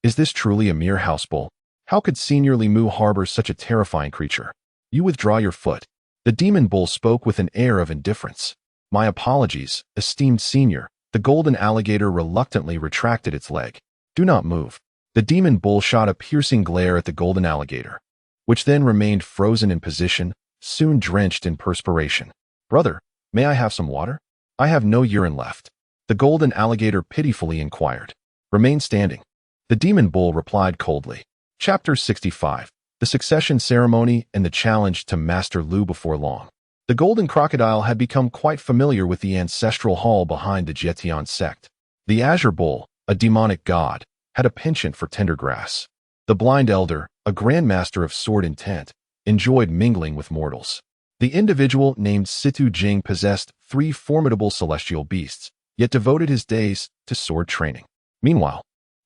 Is this truly a mere house bull? How could Senior Limu harbor such a terrifying creature? "You withdraw your foot." The demon bull spoke with an air of indifference. "My apologies, esteemed senior." The golden alligator reluctantly retracted its leg. "Do not move." The demon bull shot a piercing glare at the golden alligator, which then remained frozen in position, soon drenched in perspiration. "Brother, may I have some water? I have no urine left." The golden alligator pitifully inquired. "Remain standing." The demon bull replied coldly. Chapter 65. The Succession Ceremony and the Challenge to Master Lu. Before long, the golden crocodile had become quite familiar with the ancestral hall behind the Jetian sect. The azure bull, a demonic god, had a penchant for tender grass. The blind elder, a grandmaster of sword intent, enjoyed mingling with mortals. The individual named Situ Jing possessed 3 formidable celestial beasts, yet devoted his days to sword training. Meanwhile,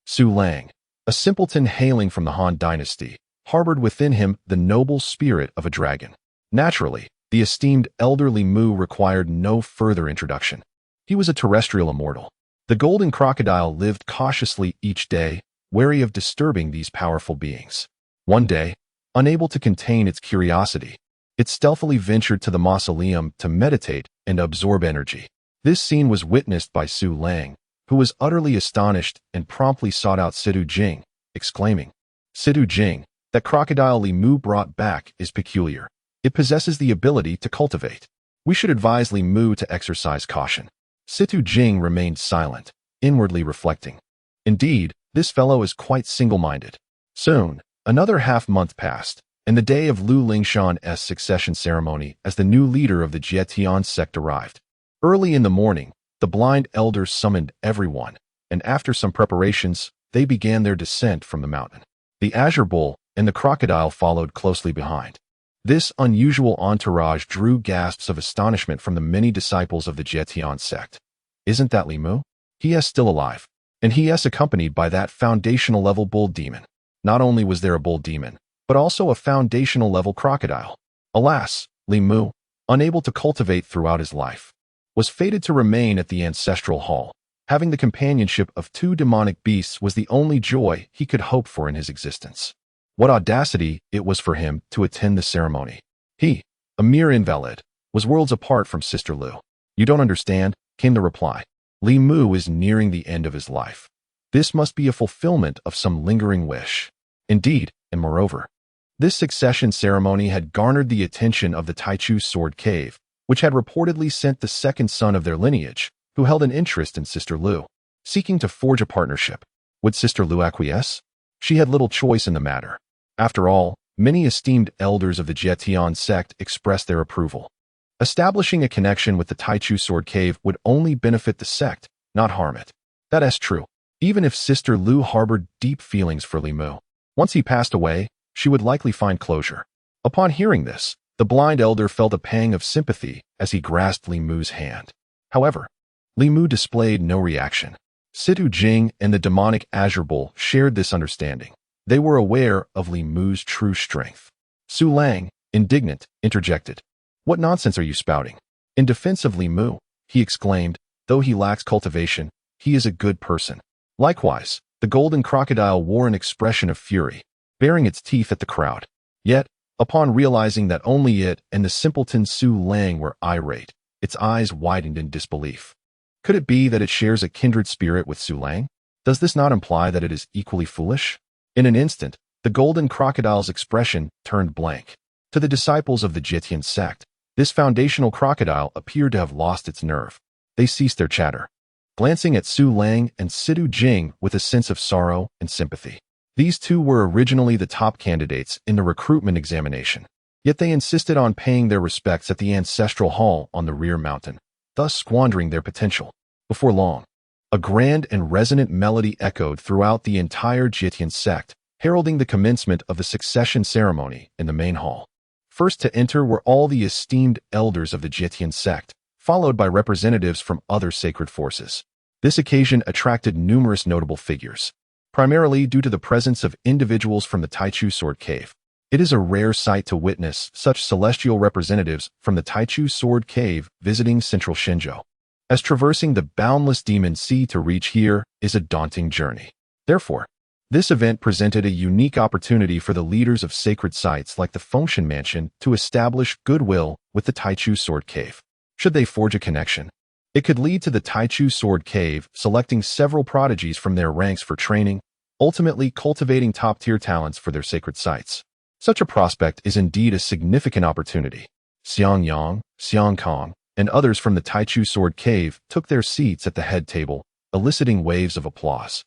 Su Lang, a simpleton hailing from the Han dynasty, harbored within him the noble spirit of a dragon. Naturally, the esteemed elder Li Mu required no further introduction. He was a terrestrial immortal. The golden crocodile lived cautiously each day, wary of disturbing these powerful beings. One day, unable to contain its curiosity, it stealthily ventured to the mausoleum to meditate and absorb energy. This scene was witnessed by Su Lang, who was utterly astonished and promptly sought out Situ Jing, exclaiming, "Situ Jing, that crocodile Li Mu brought back is peculiar. It possesses the ability to cultivate. We should advise Li Mu to exercise caution." Situ Jing remained silent, inwardly reflecting. Indeed, this fellow is quite single-minded. Soon, another half-month passed, and the day of Lu Lingshan's succession ceremony as the new leader of the Jietian sect arrived. Early in the morning, the blind elder summoned everyone, and after some preparations, they began their descent from the mountain. The azure bull and the crocodile followed closely behind. This unusual entourage drew gasps of astonishment from the many disciples of the Jietian sect. Isn't that Li Mu? He is still alive, and he is accompanied by that foundational-level bull demon. Not only was there a bull demon, but also a foundational-level crocodile. Alas, Li Mu, unable to cultivate throughout his life, was fated to remain at the ancestral hall. Having the companionship of 2 demonic beasts was the only joy he could hope for in his existence. What audacity it was for him to attend the ceremony. He, a mere invalid, was worlds apart from Sister Lu. "You don't understand," came the reply. "Li Mu is nearing the end of his life. This must be a fulfillment of some lingering wish." Indeed, and moreover, this succession ceremony had garnered the attention of the Taichu Sword Cave, which had reportedly sent the second son of their lineage, who held an interest in Sister Lu, seeking to forge a partnership. Would Sister Lu acquiesce? She had little choice in the matter. After all, many esteemed elders of the Jietian sect expressed their approval. Establishing a connection with the Taichu Sword Cave would only benefit the sect, not harm it. That is true. Even if Sister Lu harbored deep feelings for Li Mu, once he passed away, she would likely find closure. Upon hearing this, the blind elder felt a pang of sympathy as he grasped Li Mu's hand. However, Li Mu displayed no reaction. Situ Jing and the demonic azure bull shared this understanding. They were aware of Li Mu's true strength. Su Lang, indignant, interjected. "What nonsense are you spouting?" In defense of Li Mu, he exclaimed, "Though he lacks cultivation, he is a good person." Likewise, the golden crocodile wore an expression of fury, baring its teeth at the crowd. Yet, upon realizing that only it and the simpleton Su Lang were irate, its eyes widened in disbelief. Could it be that it shares a kindred spirit with Su Lang? Does this not imply that it is equally foolish? In an instant, the golden crocodile's expression turned blank. To the disciples of the Jietian sect, this foundational crocodile appeared to have lost its nerve. They ceased their chatter, glancing at Su Lang and Situ Jing with a sense of sorrow and sympathy. These 2 were originally the top candidates in the recruitment examination, yet they insisted on paying their respects at the ancestral hall on the rear mountain, thus squandering their potential. Before long, a grand and resonant melody echoed throughout the entire Jietian sect, heralding the commencement of the succession ceremony in the main hall. First to enter were all the esteemed elders of the Jietian sect, followed by representatives from other sacred forces. This occasion attracted numerous notable figures, primarily due to the presence of individuals from the Taichu Sword Cave. It is a rare sight to witness such celestial representatives from the Taichu Sword Cave visiting central Shenzhou, as traversing the boundless demon sea to reach here is a daunting journey. Therefore, this event presented a unique opportunity for the leaders of sacred sites like the Fengshan Mansion to establish goodwill with the Taichu Sword Cave. Should they forge a connection, it could lead to the Taichu Sword Cave selecting several prodigies from their ranks for training, ultimately cultivating top-tier talents for their sacred sites. Such a prospect is indeed a significant opportunity. Xiang Yang, Xiang Kong, and others from the Taichu Sword Cave took their seats at the head table, eliciting waves of applause,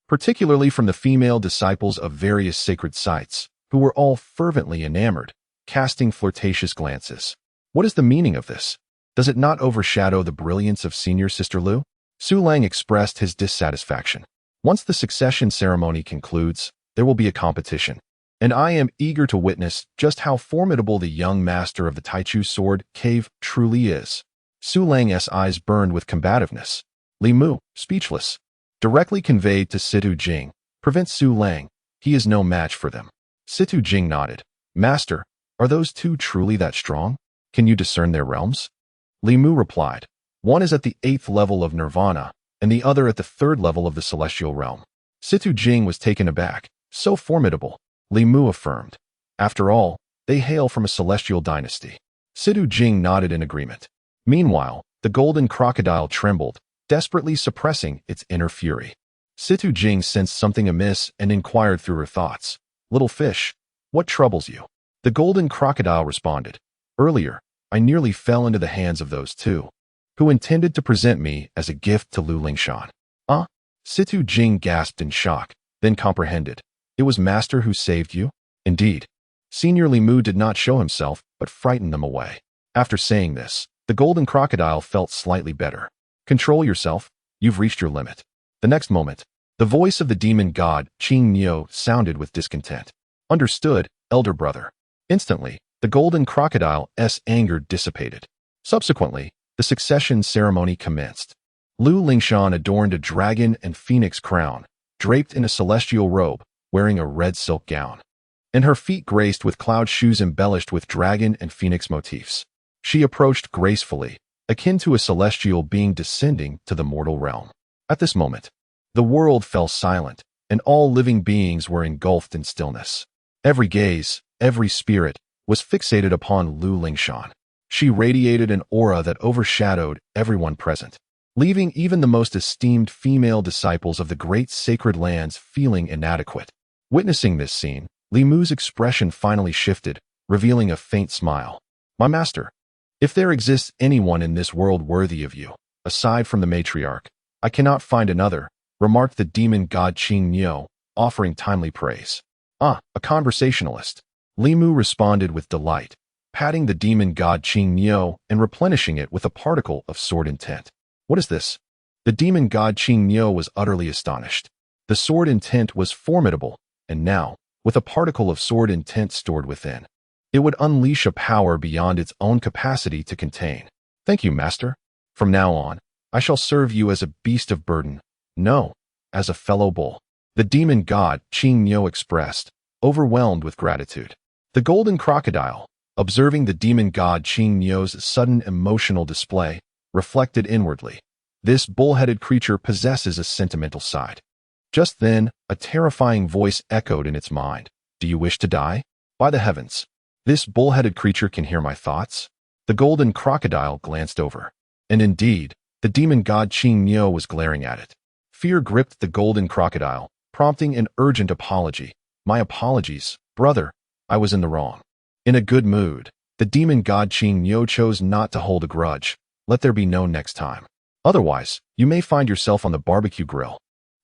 particularly from the female disciples of various sacred sites, who were all fervently enamored, casting flirtatious glances. What is the meaning of this? Does it not overshadow the brilliance of Senior Sister Lu? Su Lang expressed his dissatisfaction. Once the succession ceremony concludes, there will be a competition. And I am eager to witness just how formidable the young master of the Taichu sword cave truly is. Su Lang's eyes burned with combativeness. Li Mu, speechless, directly conveyed to Situ Jing, "Prevent Su Lang, he is no match for them." Situ Jing nodded. "Master, are those two truly that strong? Can you discern their realms?" Li Mu replied, "One is at the 8th level of Nirvana, and the other at the 3rd level of the Celestial Realm." Situ Jing was taken aback. "So formidable," Li Mu affirmed. "After all, they hail from a celestial dynasty." Situ Jing nodded in agreement. Meanwhile, the golden crocodile trembled, desperately suppressing its inner fury. Situ Jing sensed something amiss and inquired through her thoughts, "Little fish, what troubles you?" The golden crocodile responded, "Earlier, I nearly fell into the hands of those two, who intended to present me as a gift to Lu Lingshan." "Ah?" Situ Jing gasped in shock, then comprehended. "It was Master who saved you?" "Indeed." Senior Li Mu did not show himself, but frightened them away. After saying this, the golden crocodile felt slightly better. "Control yourself, you've reached your limit." The next moment, the voice of the demon god, Qing Niu, sounded with discontent. "Understood, elder brother." Instantly, the golden crocodile's anger dissipated. Subsequently, the succession ceremony commenced. Lu Lingshan adorned a dragon and phoenix crown, draped in a celestial robe, wearing a red silk gown, and her feet graced with cloud shoes embellished with dragon and phoenix motifs. She approached gracefully, akin to a celestial being descending to the mortal realm. At this moment, the world fell silent, and all living beings were engulfed in stillness. Every gaze, every spirit, was fixated upon Lu Lingshan. She radiated an aura that overshadowed everyone present, leaving even the most esteemed female disciples of the great sacred lands feeling inadequate. Witnessing this scene, Li Mu's expression finally shifted, revealing a faint smile. "My master, if there exists anyone in this world worthy of you, aside from the matriarch, I cannot find another," remarked the demon god Qing Niu, offering timely praise. "Ah, a conversationalist." Li Mu responded with delight, patting the demon god Qing Niu and replenishing it with a particle of sword intent. "What is this?" The demon god Qing Niu was utterly astonished. The sword intent was formidable, and now, with a particle of sword intent stored within, it would unleash a power beyond its own capacity to contain. "Thank you, master. From now on, I shall serve you as a beast of burden. No, as a fellow bull." The demon god Qing Niu expressed, overwhelmed with gratitude. The golden crocodile, observing the demon god Qing Niu's sudden emotional display, reflected inwardly. This bull-headed creature possesses a sentimental side. Just then, a terrifying voice echoed in its mind. "Do you wish to die? By the heavens, this bull-headed creature can hear my thoughts." The golden crocodile glanced over, and indeed, the demon god Qing Niu was glaring at it. Fear gripped the golden crocodile, prompting an urgent apology. "My apologies, brother, I was in the wrong." In a good mood, the demon god Qing Niu chose not to hold a grudge. "Let there be no next time. Otherwise, you may find yourself on the barbecue grill."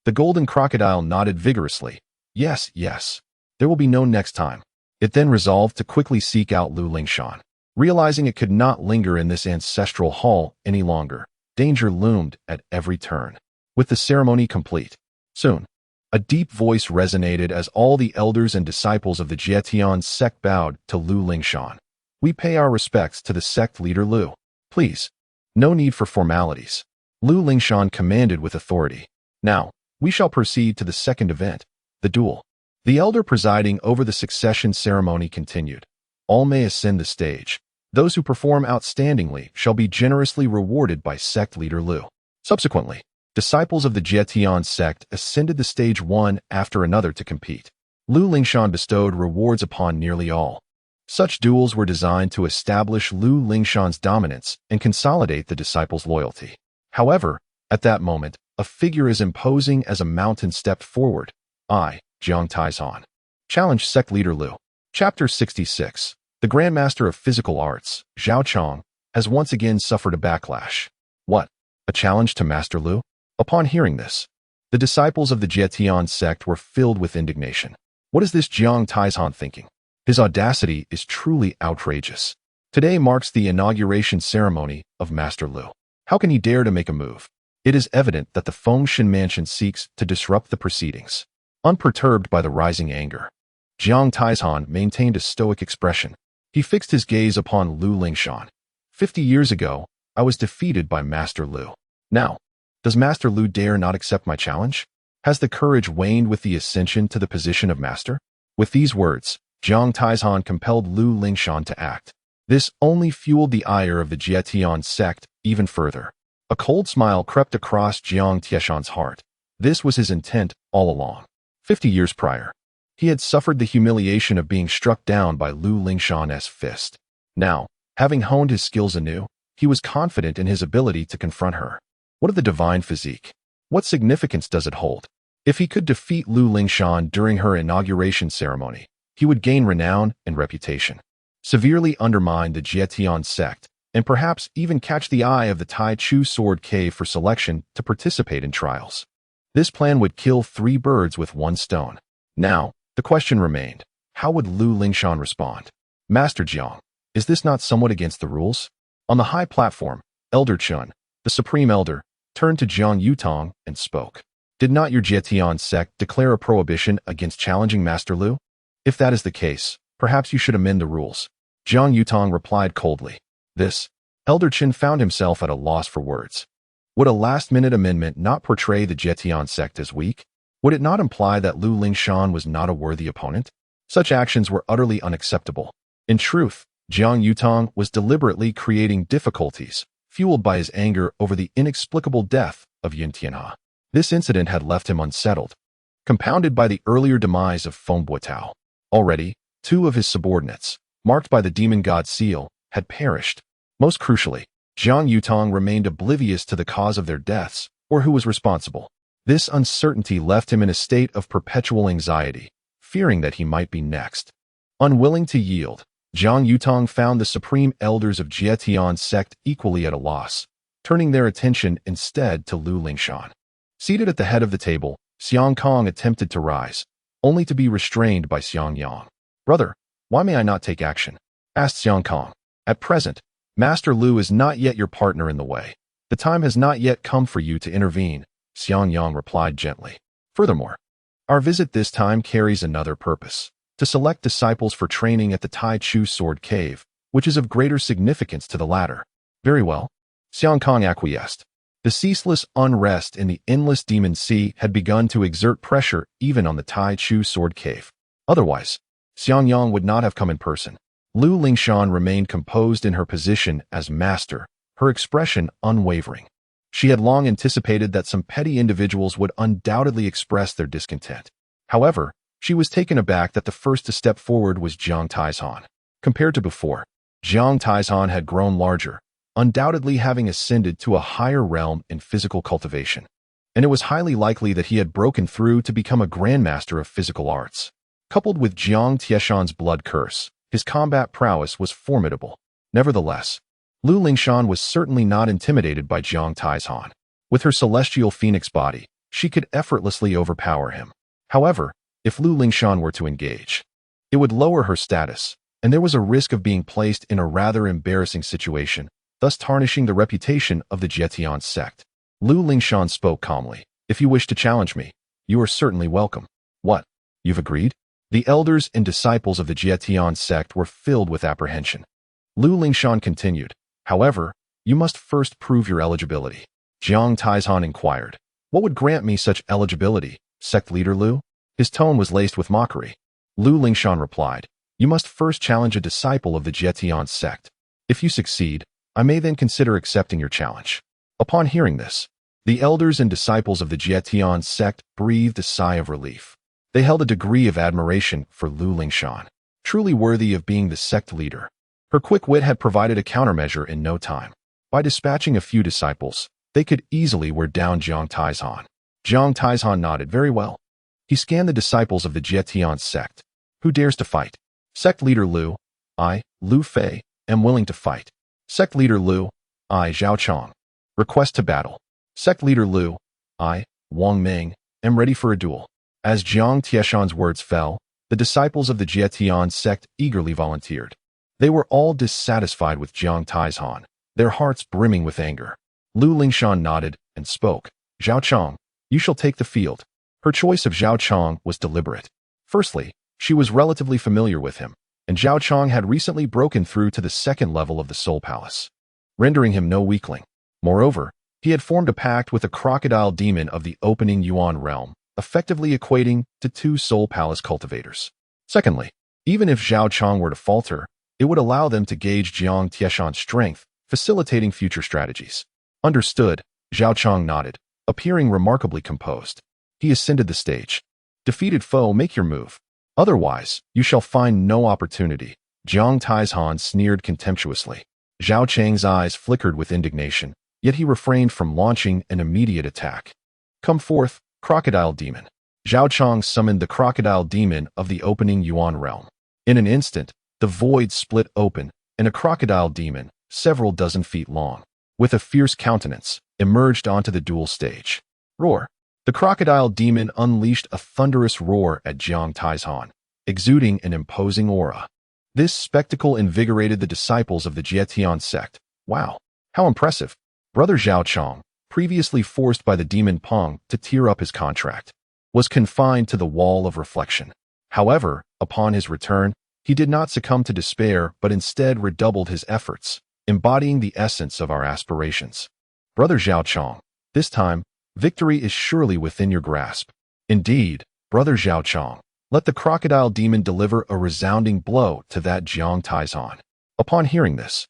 The golden crocodile nodded vigorously. "Yes, yes. There will be no next time." It then resolved to quickly seek out Lu Lingshan. Realizing it could not linger in this ancestral hall any longer, danger loomed at every turn. With the ceremony complete, soon, a deep voice resonated as all the elders and disciples of the Jietian sect bowed to Lu Lingshan. "We pay our respects to the sect leader Lu. Please, no need for formalities," Lu Lingshan commanded with authority. "Now, we shall proceed to the second event, the duel." The elder presiding over the succession ceremony continued. "All may ascend the stage. Those who perform outstandingly shall be generously rewarded by sect leader Lu." Subsequently, disciples of the Jietian sect ascended the stage one after another to compete. Lu Lingshan bestowed rewards upon nearly all. Such duels were designed to establish Lu Lingshan's dominance and consolidate the disciples' loyalty. However, at that moment, a figure as imposing as a mountain stepped forward. "I, Jiang Taizhan, challenge sect leader Lu." Chapter 66. The Grandmaster of Physical Arts, Zhao Chong, has once again suffered a backlash. What? A challenge to Master Lu? Upon hearing this, the disciples of the Jietian sect were filled with indignation. What is this Jiang Taizhan thinking? His audacity is truly outrageous. Today marks the inauguration ceremony of Master Lu. How can he dare to make a move? It is evident that the Fengshan Mansion seeks to disrupt the proceedings. Unperturbed by the rising anger, Jiang Taizhan maintained a stoic expression. He fixed his gaze upon Lu Lingshan. 50 years ago, I was defeated by Master Lu. Now, does Master Lu dare not accept my challenge? Has the courage waned with the ascension to the position of master? With these words, Jiang Taizhan compelled Lu Lingshan to act. This only fueled the ire of the Jietian sect even further. A cold smile crept across Jiang Tieshan's heart. This was his intent all along. 50 years prior, he had suffered the humiliation of being struck down by Lu Lingshan's fist. Now, having honed his skills anew, he was confident in his ability to confront her. What of the divine physique? What significance does it hold? If he could defeat Lu Lingshan during her inauguration ceremony, he would gain renown and reputation, severely undermine the Jietian sect, and perhaps even catch the eye of the Tai Chu Sword Cave for selection to participate in trials. This plan would kill 3 birds with 1 stone. Now, the question remained, how would Lu Lingshan respond? Master Jiang, is this not somewhat against the rules? On the high platform, Elder Chun, the Supreme Elder, turned to Jiang Yutong and spoke. Did not your Jietian sect declare a prohibition against challenging Master Lu? If that is the case, perhaps you should amend the rules. Jiang Yutong replied coldly. This, Elder Chin found himself at a loss for words. Would a last-minute amendment not portray the Jietian sect as weak? Would it not imply that Lu Lingshan was not a worthy opponent? Such actions were utterly unacceptable. In truth, Jiang Yutong was deliberately creating difficulties, fueled by his anger over the inexplicable death of Yin Tianhe. This incident had left him unsettled, compounded by the earlier demise of Feng Buotao. Already, 2 of his subordinates, marked by the demon god seal, had perished. Most crucially, Jiang Yutong remained oblivious to the cause of their deaths, or who was responsible. This uncertainty left him in a state of perpetual anxiety, fearing that he might be next. Unwilling to yield, Jiang Yutong found the supreme elders of Jietian sect equally at a loss, turning their attention instead to Lu Lingshan. Seated at the head of the table, Xiang Kong attempted to rise, only to be restrained by Xiang Yang. Brother, why may I not take action? Asked Xiang Kong. At present, Master Lu is not yet your partner in the way. The time has not yet come for you to intervene, Xiang Yang replied gently. Furthermore, our visit this time carries another purpose, to select disciples for training at the Tai Chu Sword Cave, which is of greater significance to the latter. Very well. Xiang Kong acquiesced. The ceaseless unrest in the endless demon sea had begun to exert pressure even on the Tai Chu Sword Cave. Otherwise, Xiang Yang would not have come in person. Lu Lingshan remained composed in her position as master, her expression unwavering. She had long anticipated that some petty individuals would undoubtedly express their discontent. However, she was taken aback that the first to step forward was Jiang Taizhan. Compared to before, Jiang Taizhan had grown larger, undoubtedly having ascended to a higher realm in physical cultivation, and it was highly likely that he had broken through to become a grandmaster of physical arts. Coupled with Jiang Tieshan's blood curse, his combat prowess was formidable. Nevertheless, Lu Lingshan was certainly not intimidated by Jiang Taizhan. With her celestial phoenix body, she could effortlessly overpower him. However, if Lu Lingshan were to engage, it would lower her status, and there was a risk of being placed in a rather embarrassing situation, thus tarnishing the reputation of the Jietian sect. Lu Lingshan spoke calmly. If you wish to challenge me, you are certainly welcome. What? You've agreed? The elders and disciples of the Jietian sect were filled with apprehension. Lu Lingshan continued, however, you must first prove your eligibility. Jiang Taizhan inquired, what would grant me such eligibility, sect leader Lu? His tone was laced with mockery. Lu Lingshan replied, you must first challenge a disciple of the Jietian sect. If you succeed, I may then consider accepting your challenge. Upon hearing this, the elders and disciples of the Jietian sect breathed a sigh of relief. They held a degree of admiration for Lu Lingshan, truly worthy of being the sect leader. Her quick wit had provided a countermeasure in no time. By dispatching a few disciples, they could easily wear down Jiang Taizhan. Jiang Taizhan nodded very well. He scanned the disciples of the Jietian sect. Who dares to fight? Sect leader Lu, I, Lu Fei, am willing to fight. Sect leader Lu, I, Zhao Chong. Request to battle. Sect leader Lu, I, Wang Ming, am ready for a duel. As Jiang Tieshan's words fell, the disciples of the Jietian sect eagerly volunteered. They were all dissatisfied with Jiang Taizhan, their hearts brimming with anger. Lu Lingshan nodded and spoke. Zhao Chong, you shall take the field. Her choice of Zhao Chong was deliberate. Firstly, she was relatively familiar with him, and Zhao Chong had recently broken through to the second level of the Soul Palace, rendering him no weakling. Moreover, he had formed a pact with a crocodile demon of the opening Yuan realm, effectively equating to 2 Soul Palace cultivators. Secondly, even if Zhao Chong were to falter, it would allow them to gauge Jiang Tieshan's strength, facilitating future strategies. Understood, Zhao Chong nodded, appearing remarkably composed. He ascended the stage. Defeated foe, make your move. Otherwise, you shall find no opportunity. Jiang Tieshan sneered contemptuously. Zhao Chang's eyes flickered with indignation, yet he refrained from launching an immediate attack. Come forth, crocodile demon. Zhao Chong summoned the crocodile demon of the opening Yuan realm. In an instant, the void split open, and a crocodile demon, several dozen feet long, with a fierce countenance, emerged onto the duel stage. Roar! The crocodile demon unleashed a thunderous roar at Jiang Tieshan, exuding an imposing aura. This spectacle invigorated the disciples of the Jietian sect. Wow, how impressive! Brother Zhao Chong, previously forced by the demon Peng to tear up his contract, was confined to the wall of reflection. However, upon his return, he did not succumb to despair but instead redoubled his efforts, embodying the essence of our aspirations. Brother Zhao Chong, this time, victory is surely within your grasp. Indeed, Brother Zhao Chong, let the crocodile demon deliver a resounding blow to that Jiang Tieshan. Upon hearing this,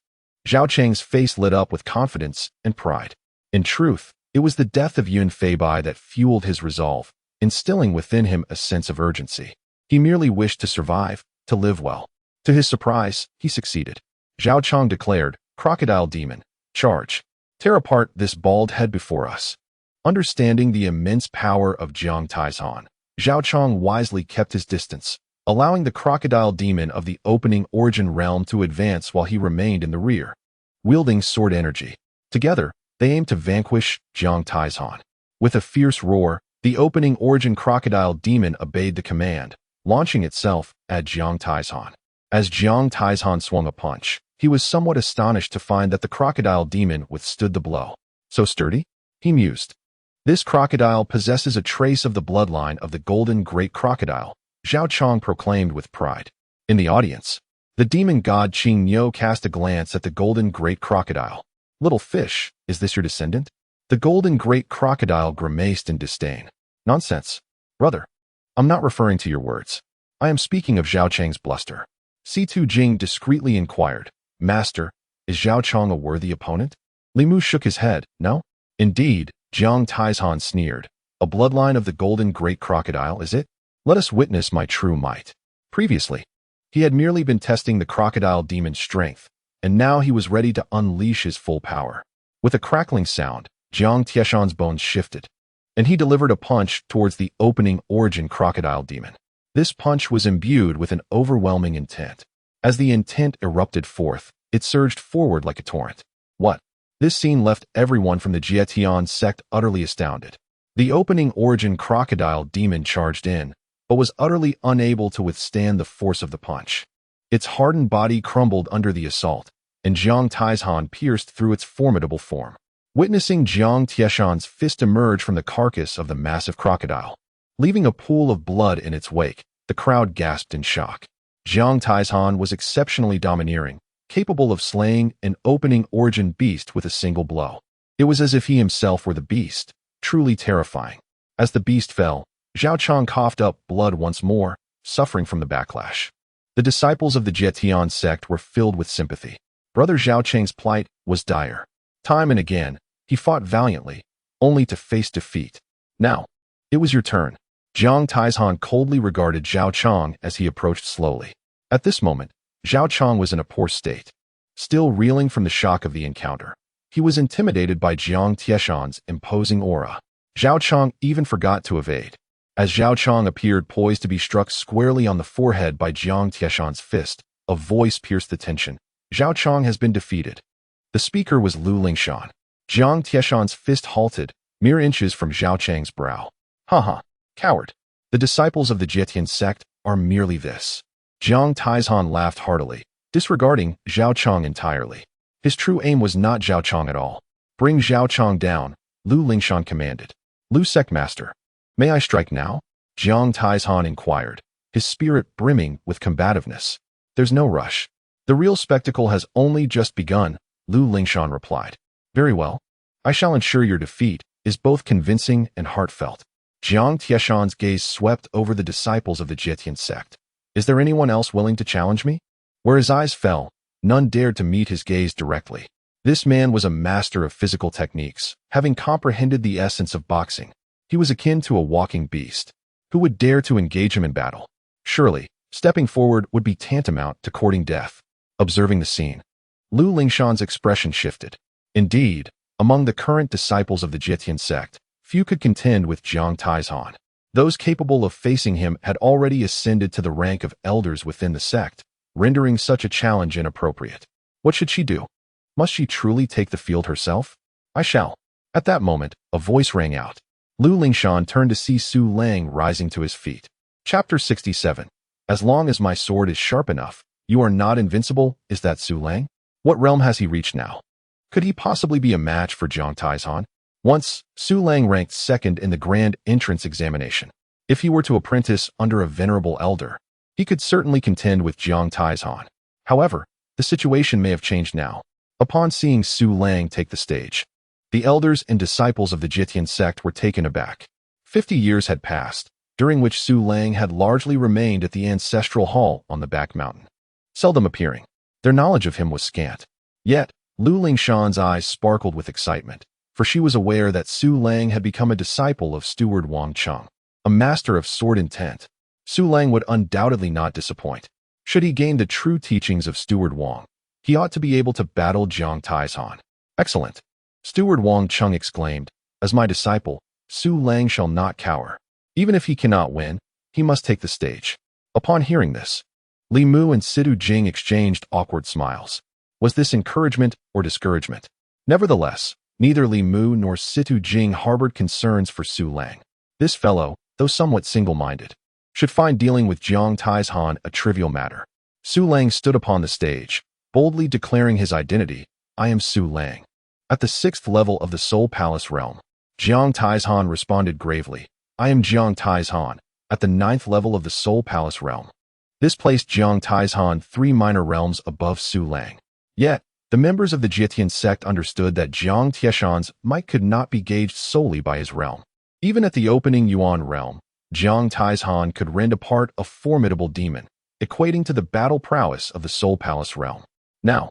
Zhao Chang's face lit up with confidence and pride. In truth, it was the death of Yun Feibai that fueled his resolve, instilling within him a sense of urgency. He merely wished to survive, to live well. To his surprise, he succeeded. Zhao Chong declared, "Crocodile demon, charge. Tear apart this bald head before us." Understanding the immense power of Jiang Tieshan, Zhao Chong wisely kept his distance, allowing the crocodile demon of the opening origin realm to advance while he remained in the rear. Wielding sword energy, together, they aimed to vanquish Jiang Tieshan. With a fierce roar, the opening origin crocodile demon obeyed the command, launching itself at Jiang Tieshan. As Jiang Tieshan swung a punch, he was somewhat astonished to find that the crocodile demon withstood the blow. So sturdy? He mused. This crocodile possesses a trace of the bloodline of the golden great crocodile, Zhao Chong proclaimed with pride. In the audience, the demon god Qing Niu cast a glance at the golden great crocodile. Little fish, is this your descendant? The golden great crocodile grimaced in disdain. Nonsense. Brother, I'm not referring to your words. I am speaking of Zhao Chang's bluster. Si-Tu Jing discreetly inquired, Master, is Zhao Chong a worthy opponent? Li Mu shook his head, no? Indeed, Jiang Tieshan sneered. A bloodline of the golden great crocodile, is it? Let us witness my true might. Previously, he had merely been testing the crocodile demon's strength, and now he was ready to unleash his full power. With a crackling sound, Jiang Tieshan's bones shifted, and he delivered a punch towards the opening origin crocodile demon. This punch was imbued with an overwhelming intent. As the intent erupted forth, it surged forward like a torrent. What? This scene left everyone from the Jietian sect utterly astounded. The opening origin crocodile demon charged in, but was utterly unable to withstand the force of the punch. Its hardened body crumbled under the assault, and Jiang Tieshan pierced through its formidable form. Witnessing Jiang Tieshan's fist emerge from the carcass of the massive crocodile, leaving a pool of blood in its wake, the crowd gasped in shock. Jiang Tieshan was exceptionally domineering, capable of slaying an opening origin beast with a single blow. It was as if he himself were the beast, truly terrifying. As the beast fell, Zhao Chong coughed up blood once more, suffering from the backlash. The disciples of the Jietian sect were filled with sympathy. Brother Zhao Cheng's plight was dire. Time and again, he fought valiantly, only to face defeat. Now, it was your turn. Jiang Tieshan coldly regarded Zhao Chong as he approached slowly. At this moment, Zhao Chong was in a poor state. Still reeling from the shock of the encounter, he was intimidated by Jiang Tieshan's imposing aura. Zhao Chong even forgot to evade. As Zhao Chong appeared poised to be struck squarely on the forehead by Jiang Tieshan's fist, a voice pierced the tension. Zhao Chong has been defeated. The speaker was Lu Lingshan. Jiang Tieshan's fist halted, mere inches from Zhao Chang's brow. Haha, coward. The disciples of the Jietian sect are merely this. Jiang Tieshan laughed heartily, disregarding Zhao Chong entirely. His true aim was not Zhao Chong at all. Bring Zhao Chong down, Lu Lingshan commanded. Lu Sect Master. May I strike now? Jiang Taizhan inquired, his spirit brimming with combativeness. There's no rush. The real spectacle has only just begun, Lu Lingshan replied. Very well. I shall ensure your defeat is both convincing and heartfelt. Jiang Tieshan's gaze swept over the disciples of the Jietian sect. Is there anyone else willing to challenge me? Where his eyes fell, none dared to meet his gaze directly. This man was a master of physical techniques, having comprehended the essence of boxing. He was akin to a walking beast. Who would dare to engage him in battle? Surely, stepping forward would be tantamount to courting death. Observing the scene, Lu Lingshan's expression shifted. Indeed, among the current disciples of the Jietian sect, few could contend with Jiang Taizhan. Those capable of facing him had already ascended to the rank of elders within the sect, rendering such a challenge inappropriate. What should she do? Must she truly take the field herself? I shall. At that moment, a voice rang out. Lu Lingshan turned to see Su Lang rising to his feet. Chapter 67. As long as my sword is sharp enough, you are not invincible, is that Su Lang? What realm has he reached now? Could he possibly be a match for Jiang Taizhan? Once, Su Lang ranked second in the grand entrance examination. If he were to apprentice under a venerable elder, he could certainly contend with Jiang Taizhan. However, the situation may have changed now. Upon seeing Su Lang take the stage, the elders and disciples of the Jietian sect were taken aback. 50 years had passed, during which Su Lang had largely remained at the ancestral hall on the back mountain, seldom appearing. Their knowledge of him was scant. Yet, Lu Lingshan's eyes sparkled with excitement, for she was aware that Su Lang had become a disciple of Steward Wang Cheng, a master of sword intent. Su Lang would undoubtedly not disappoint. Should he gain the true teachings of Steward Wang, he ought to be able to battle Jiang Taizhan. Excellent. Steward Wang Cheng exclaimed, as my disciple, Su Lang shall not cower. Even if he cannot win, he must take the stage. Upon hearing this, Li Mu and Situ Jing exchanged awkward smiles. Was this encouragement or discouragement? Nevertheless, neither Li Mu nor Situ Jing harbored concerns for Su Lang. This fellow, though somewhat single-minded, should find dealing with Jiang Taizhan a trivial matter. Su Lang stood upon the stage, boldly declaring his identity. I am Su Lang. At the 6th level of the Soul Palace realm, Jiang Taizhan responded gravely. I am Jiang Taizhan, at the 9th level of the Soul Palace realm. This placed Jiang Taizhan 3 minor realms above Su Lang. Yet, the members of the Jietian sect understood that Jiang Tieshan's might could not be gauged solely by his realm. Even at the opening Yuan realm, Jiang Taizhan could rend apart a formidable demon, equating to the battle prowess of the Soul Palace realm. Now,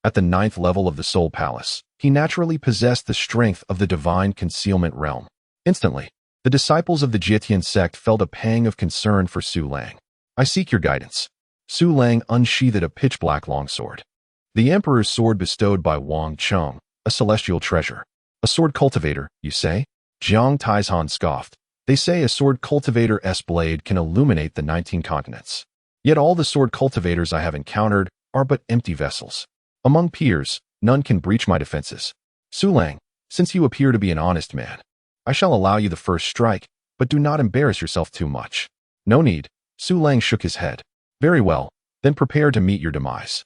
at the 9th level of the Soul Palace, he naturally possessed the strength of the Divine Concealment realm. Instantly, the disciples of the Jietian sect felt a pang of concern for Su Lang. I seek your guidance. Su Lang unsheathed a pitch-black longsword. The Emperor's sword bestowed by Wang Cheng, a celestial treasure. A sword cultivator, you say? Jiang Taizhan scoffed. They say a sword cultivator's blade can illuminate the 19 continents. Yet all the sword cultivators I have encountered are but empty vessels. Among peers, none can breach my defenses. Su Lang, since you appear to be an honest man, I shall allow you the first strike, but do not embarrass yourself too much. No need. Su Lang shook his head. Very well, then prepare to meet your demise.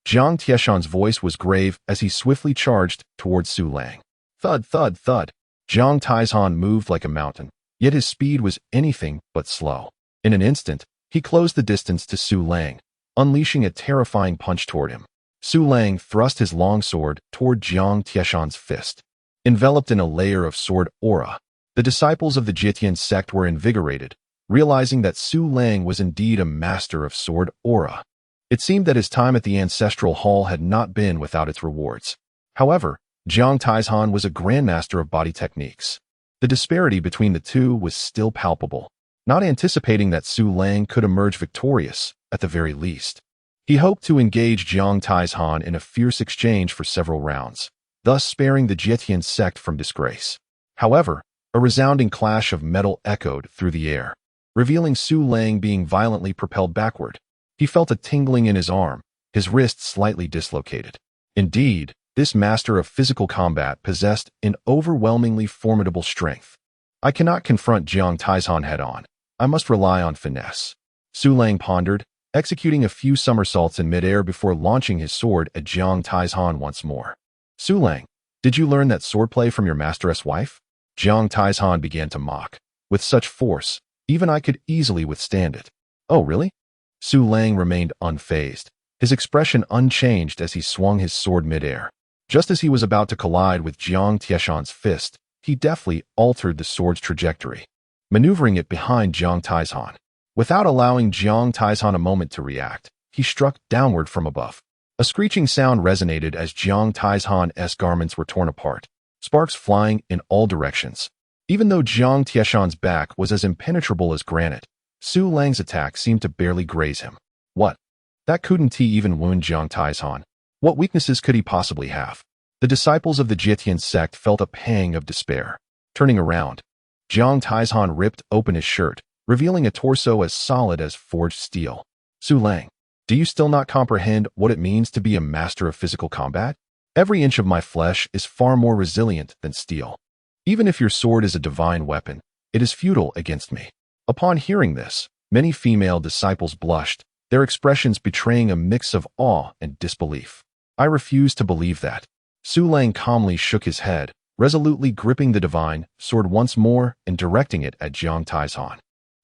Jiang Tieshan's voice was grave as he swiftly charged towards Su Lang. Thud, thud, thud. Jiang Taizhan moved like a mountain, yet his speed was anything but slow. In an instant, he closed the distance to Su Lang, unleashing a terrifying punch toward him. Su Lang thrust his longsword toward Jiang Tieshan's fist. Enveloped in a layer of sword aura, the disciples of the Jietian sect were invigorated, realizing that Su Lang was indeed a master of sword aura. It seemed that his time at the ancestral hall had not been without its rewards. However, Jiang Taizhan was a grandmaster of body techniques. The disparity between the two was still palpable. Not anticipating that Su Lang could emerge victorious, at the very least, he hoped to engage Jiang Taizhan in a fierce exchange for several rounds, thus sparing the Jietian sect from disgrace. However, a resounding clash of metal echoed through the air, revealing Su Lang being violently propelled backward. He felt a tingling in his arm, his wrist slightly dislocated. Indeed, this master of physical combat possessed an overwhelmingly formidable strength. I cannot confront Jiang Taizhan head-on. I must rely on finesse. Su Lang pondered, executing a few somersaults in midair before launching his sword at Jiang Taizhan once more. Su Lang, did you learn that swordplay from your masteress wife? Jiang Taizhan began to mock. With such force, even I could easily withstand it. Oh, really? Su Lang remained unfazed, his expression unchanged as he swung his sword midair. Just as he was about to collide with Jiang Tieshan's fist, he deftly altered the sword's trajectory, maneuvering it behind Jiang Taishan. Without allowing Jiang Taishan a moment to react, he struck downward from above. A screeching sound resonated as Jiang Taishan's garments were torn apart, sparks flying in all directions. Even though Jiang Tieshan's back was as impenetrable as granite, Su Lang's attack seemed to barely graze him. What? That couldn't even wound Jiang Taishan. What weaknesses could he possibly have? The disciples of the Jitian sect felt a pang of despair. Turning around, Jiang Taishan ripped open his shirt, revealing a torso as solid as forged steel. Su Lang, do you still not comprehend what it means to be a master of physical combat? Every inch of my flesh is far more resilient than steel. Even if your sword is a divine weapon, it is futile against me. Upon hearing this, many female disciples blushed, their expressions betraying a mix of awe and disbelief. I refuse to believe that. Su Lang calmly shook his head, resolutely gripping the divine sword once more and directing it at Jiang Taishan.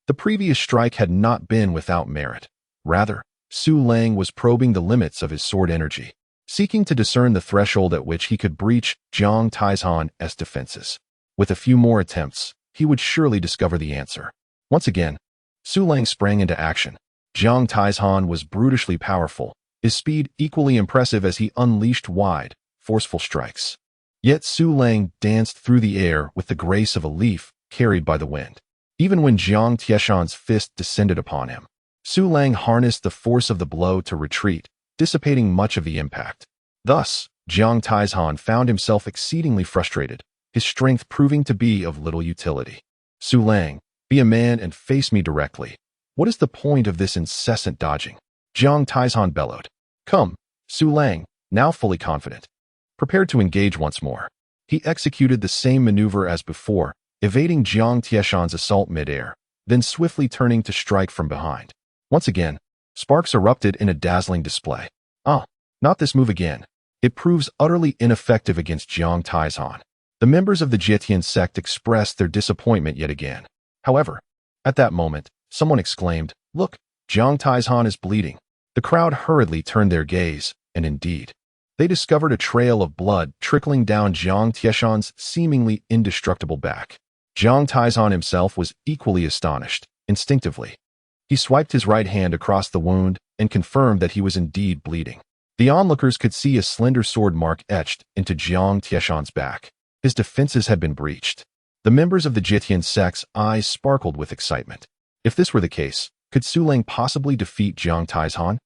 The previous strike had not been without merit. Rather, Su Lang was probing the limits of his sword energy, seeking to discern the threshold at which he could breach Jiang Taishan's defenses. With a few more attempts, he would surely discover the answer. Once again, Su Lang sprang into action. Jiang Taishan was brutishly powerful, his speed equally impressive as he unleashed wide, forceful strikes. Yet Su Lang danced through the air with the grace of a leaf carried by the wind. Even when Jiang Tieshan's fist descended upon him, Su Lang harnessed the force of the blow to retreat, dissipating much of the impact. Thus, Jiang Taishan found himself exceedingly frustrated, his strength proving to be of little utility. Su Lang, be a man and face me directly. What is the point of this incessant dodging? Jiang Taishan bellowed. Come, Su Lang, now fully confident, prepared to engage once more. He executed the same maneuver as before, evading Jiang Tieshan's assault midair, then swiftly turning to strike from behind. Once again, sparks erupted in a dazzling display. Ah, not this move again. It proves utterly ineffective against Jiang Taishan. The members of the Jitian sect expressed their disappointment yet again. However, at that moment, someone exclaimed, Look, Jiang Taishan is bleeding. The crowd hurriedly turned their gaze, and indeed, they discovered a trail of blood trickling down Jiang Tieshan's seemingly indestructible back. Jiang Taishan himself was equally astonished. Instinctively, he swiped his right hand across the wound and confirmed that he was indeed bleeding. The onlookers could see a slender sword mark etched into Jiang Tieshan's back. His defenses had been breached. The members of the Jitian sect's eyes sparkled with excitement. If this were the case, could Su Lang possibly defeat Jiang Taishan?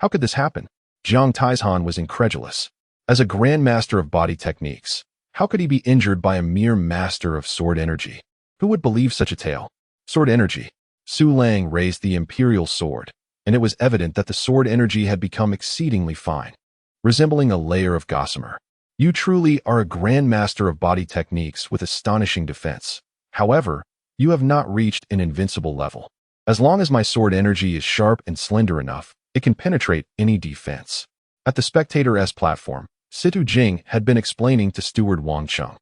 How could this happen? Jiang Taishan was incredulous. As a grandmaster of body techniques, how could he be injured by a mere master of sword energy? Who would believe such a tale? Sword energy. Su Lang raised the imperial sword, and it was evident that the sword energy had become exceedingly fine, resembling a layer of gossamer. You truly are a grandmaster of body techniques with astonishing defense. However, you have not reached an invincible level. As long as my sword energy is sharp and slender enough, it can penetrate any defense. At the Spectator's platform, Situ Jing had been explaining to Steward Wang Chung.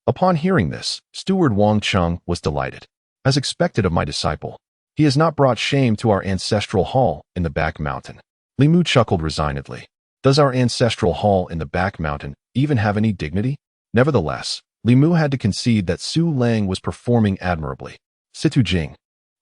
Upon hearing this, Steward Wang Chung was delighted. As expected of my disciple, he has not brought shame to our ancestral hall in the back mountain. Li Mu chuckled resignedly. Does our ancestral hall in the back mountain even have any dignity? Nevertheless, Li Mu had to concede that Su Lang was performing admirably. Situ Jing.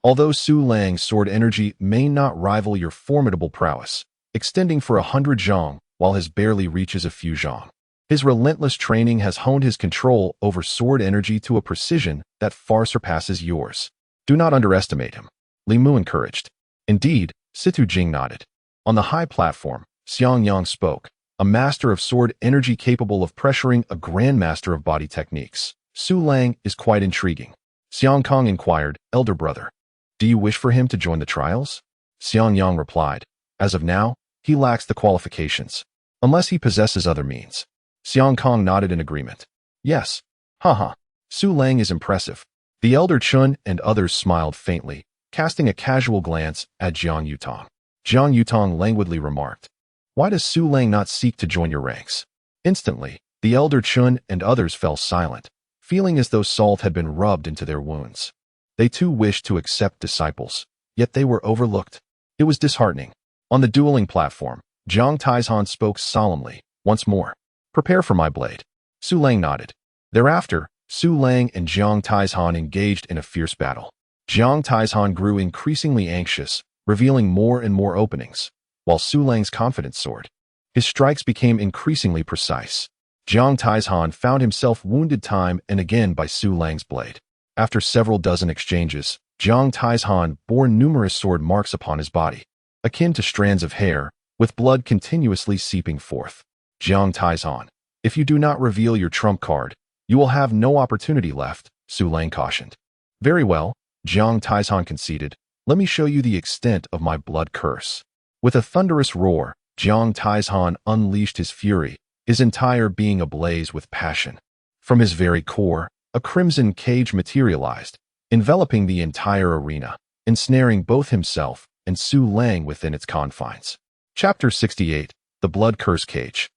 Although Su Lang's sword energy may not rival your formidable prowess, extending for 100 zhang while his barely reaches a few zhang, his relentless training has honed his control over sword energy to a precision that far surpasses yours. Do not underestimate him, Li Mu encouraged. Indeed, Situ Jing nodded. On the high platform, Xiang Yang spoke, a master of sword energy capable of pressuring a grandmaster of body techniques. Su Lang is quite intriguing. Xiang Kong inquired, Elder brother, do you wish for him to join the trials? Xiang Yang replied, as of now, he lacks the qualifications, unless he possesses other means. Xiang Kong nodded in agreement. Yes. Haha. Su Lang is impressive. The Elder Chun and others smiled faintly, casting a casual glance at Jiang Yutong. Jiang Yutong languidly remarked, Why does Su Lang not seek to join your ranks? Instantly, the Elder Chun and others fell silent, feeling as though salt had been rubbed into their wounds. They too wished to accept disciples, yet they were overlooked. It was disheartening. On the dueling platform, Jiang Taizhan spoke solemnly, once more. Prepare for my blade. Su Lang nodded. Thereafter, Su Lang and Jiang Taizhan engaged in a fierce battle. Jiang Taizhan grew increasingly anxious, revealing more and more openings, while Su Lang's confidence soared. His strikes became increasingly precise. Jiang Taizhan found himself wounded time and again by Su Lang's blade. After several dozen exchanges, Jiang Taizhan bore numerous sword marks upon his body, akin to strands of hair, with blood continuously seeping forth. Jiang Taizhan, if you do not reveal your trump card, you will have no opportunity left, Su Lang cautioned. Very well, Jiang Taizhan conceded. Let me show you the extent of my blood curse. With a thunderous roar, Jiang Taizhan unleashed his fury, his entire being ablaze with passion. From his very core, a crimson cage materialized, enveloping the entire arena, ensnaring both himself and Su Lang within its confines. Chapter 68, The Blood Curse Cage.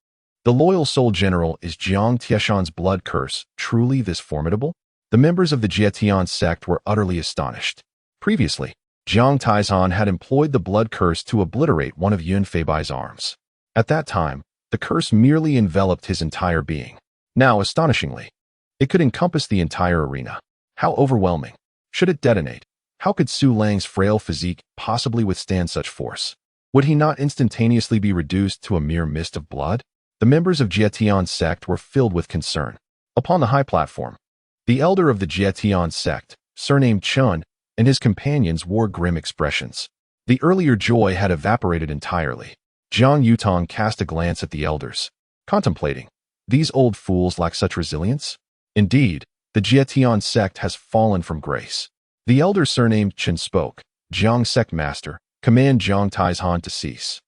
The loyal soul general is Jiang Tieshan's blood curse truly this formidable? The members of the Jietian sect were utterly astonished. Previously, Jiang Taizhan had employed the blood curse to obliterate one of Yun Feibai's arms. At that time, the curse merely enveloped his entire being. Now, astonishingly, it could encompass the entire arena. How overwhelming. Should it detonate? How could Su Lang's frail physique possibly withstand such force? Would he not instantaneously be reduced to a mere mist of blood? The members of Jietian sect were filled with concern. Upon the high platform, the elder of the Jietian sect, surnamed Chun, and his companions wore grim expressions. The earlier joy had evaporated entirely. Zhang Yutong cast a glance at the elders, contemplating. These old fools lack such resilience? Indeed, the Jietian sect has fallen from grace. The elder surnamed Chen spoke. Jiang sect master, command Jiang Taizhan to cease.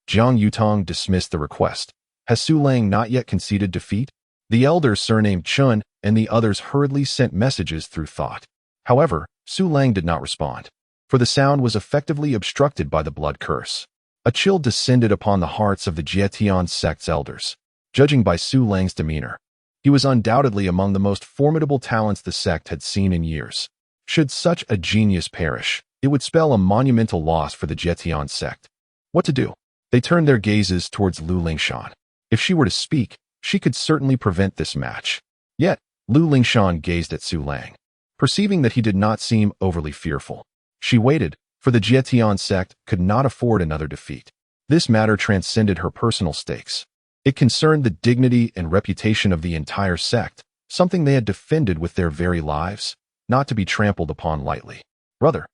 Zhang Yutong dismissed the request. Has Su Lang not yet conceded defeat? The elder surnamed Chun and the others hurriedly sent messages through thought. However, Su Lang did not respond, for the sound was effectively obstructed by the blood curse. A chill descended upon the hearts of the Jietian sect's elders. Judging by Su Lang's demeanor, he was undoubtedly among the most formidable talents the sect had seen in years. Should such a genius perish, it would spell a monumental loss for the Jietian sect. What to do? They turned their gazes towards Lu Lingshan. If she were to speak, she could certainly prevent this match. Yet, Lu Lingshan gazed at Su Lang. Perceiving that he did not seem overly fearful, she waited, for the Jietian sect could not afford another defeat. This matter transcended her personal stakes. It concerned the dignity and reputation of the entire sect, something they had defended with their very lives, not to be trampled upon lightly. Brother,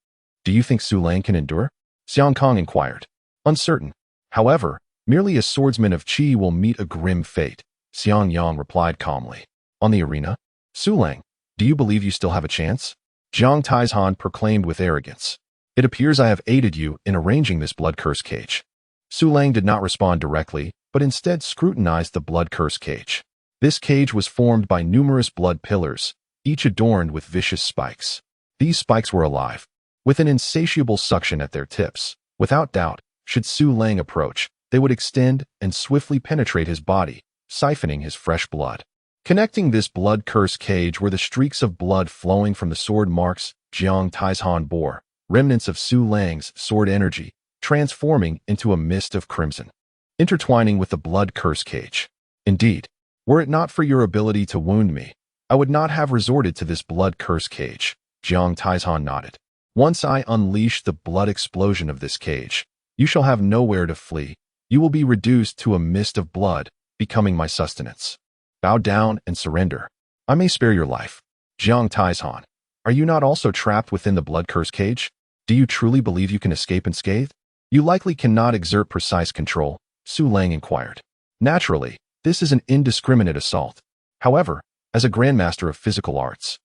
do you think Su Lang can endure? Xiang Kong inquired. Uncertain. However, merely a swordsman of Qi will meet a grim fate, Xiang Yang replied calmly. On the arena, Su Lang, do you believe you still have a chance? Jiang Taizhan proclaimed with arrogance. It appears I have aided you in arranging this blood curse cage. Su Lang did not respond directly, but instead scrutinized the blood curse cage. This cage was formed by numerous blood pillars, each adorned with vicious spikes. These spikes were alive, with an insatiable suction at their tips. Without doubt, should Su Lang approach, they would extend and swiftly penetrate his body, siphoning his fresh blood. Connecting this blood curse cage were the streaks of blood flowing from the sword marks Jiang Taizhan bore, remnants of Su Lang's sword energy, transforming into a mist of crimson, intertwining with the blood curse cage. Indeed, were it not for your ability to wound me, I would not have resorted to this blood curse cage, Jiang Taizhan nodded. Once I unleash the blood explosion of this cage, you shall have nowhere to flee. You will be reduced to a mist of blood, becoming my sustenance. Bow down and surrender. I may spare your life. Jiang Taizhan, are you not also trapped within the blood curse cage? Do you truly believe you can escape unscathed? You likely cannot exert precise control, Su Lang inquired. Naturally, this is an indiscriminate assault. However, as a grandmaster of physical arts,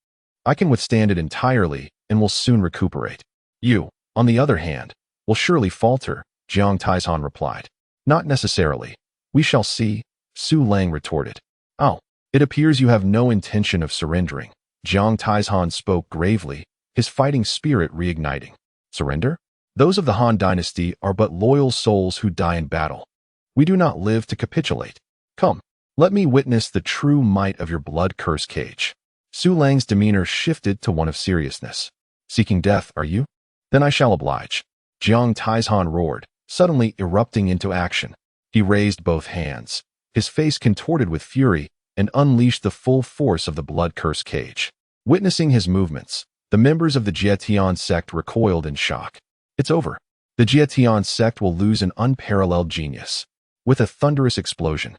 I can withstand it entirely and will soon recuperate. You, on the other hand, will surely falter, Jiang Taizhan replied. Not necessarily. We shall see, Su Lang retorted. Oh, it appears you have no intention of surrendering. Jiang Taizhan spoke gravely, his fighting spirit reigniting. Surrender? Those of the Han dynasty are but loyal souls who die in battle. We do not live to capitulate. Come, let me witness the true might of your blood curse cage. Su Lang's demeanor shifted to one of seriousness. Seeking death, are you? Then I shall oblige. Jiang Taizhan roared, suddenly erupting into action. He raised both hands, his face contorted with fury, and unleashed the full force of the blood-cursed cage. Witnessing his movements, the members of the Jietian sect recoiled in shock. It's over. The Jietian sect will lose an unparalleled genius. With a thunderous explosion,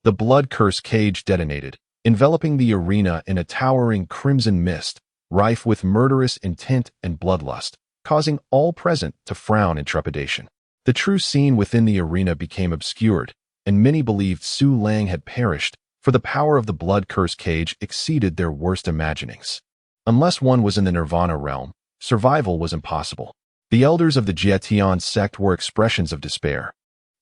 the blood-cursed cage detonated, enveloping the arena in a towering crimson mist, rife with murderous intent and bloodlust, causing all present to frown in trepidation. The true scene within the arena became obscured, and many believed Su Lang had perished, for the power of the blood-cursed cage exceeded their worst imaginings. Unless one was in the Nirvana realm, survival was impossible. The elders of the Jietian sect were expressions of despair,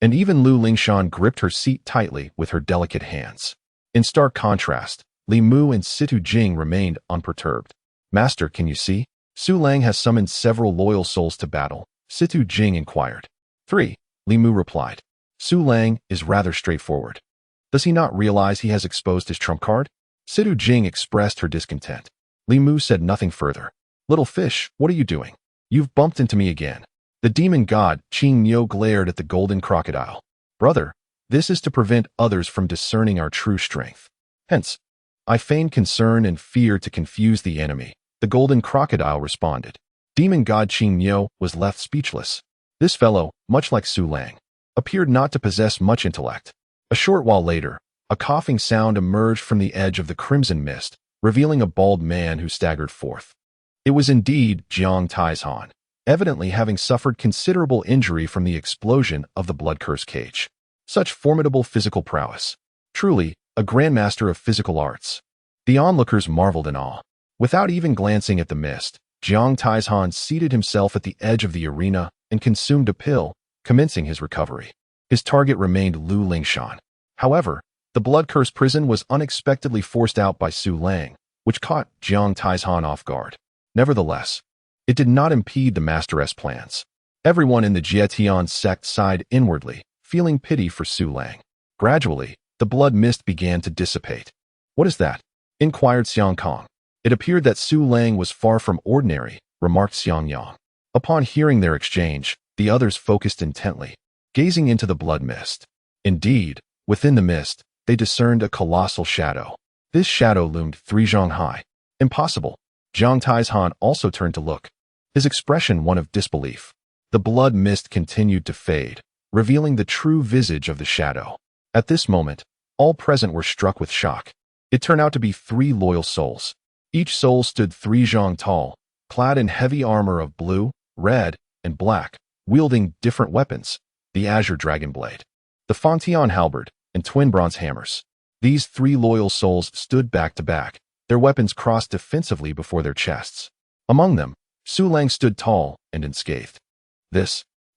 and even Lu Lingshan gripped her seat tightly with her delicate hands. In stark contrast, Li Mu and Situ Jing remained unperturbed. Master, can you see? Su Lang has summoned several loyal souls to battle, Situ Jing inquired. 3. Li Mu replied. Su Lang is rather straightforward. Does he not realize he has exposed his trump card? Situ Jing expressed her discontent. Li Mu said nothing further. Little fish, what are you doing? You've bumped into me again. The demon god, Qing Niu, glared at the golden crocodile. Brother, this is to prevent others from discerning our true strength. Hence, I feign concern and fear to confuse the enemy, the golden crocodile responded. Demon god Qing Niu was left speechless. This fellow, much like Su Lang, appeared not to possess much intellect. A short while later, a coughing sound emerged from the edge of the crimson mist, revealing a bald man who staggered forth. It was indeed Jiang Taizhan, evidently having suffered considerable injury from the explosion of the blood-cursed cage. Such formidable physical prowess. Truly, a grandmaster of physical arts. The onlookers marveled in awe. Without even glancing at the mist, Jiang Taizhan seated himself at the edge of the arena and consumed a pill, commencing his recovery. His target remained Lu Lingshan. However, the blood-cursed prison was unexpectedly forced out by Su Lang, which caught Jiang Taizhan off guard. Nevertheless, it did not impede the master's plans. Everyone in the Jietian sect sighed inwardly, feeling pity for Su Lang. Gradually, the blood mist began to dissipate. What is that? Inquired Xiang Kong. It appeared that Su Lang was far from ordinary, remarked Xiang Yang. Upon hearing their exchange, the others focused intently, gazing into the blood mist. Indeed, within the mist, they discerned a colossal shadow. This shadow loomed 3 zhang high. Impossible. Jiang Taizhan also turned to look, his expression one of disbelief. The blood mist continued to fade, revealing the true visage of the shadow. At this moment, all present were struck with shock. It turned out to be 3 loyal souls. Each soul stood 3 zhang tall, clad in heavy armor of blue, red, and black, wielding different weapons, the azure dragon blade, the Fantian halberd, and twin bronze hammers. These 3 loyal souls stood back to back, their weapons crossed defensively before their chests. Among them, Su Lang stood tall and unscathed.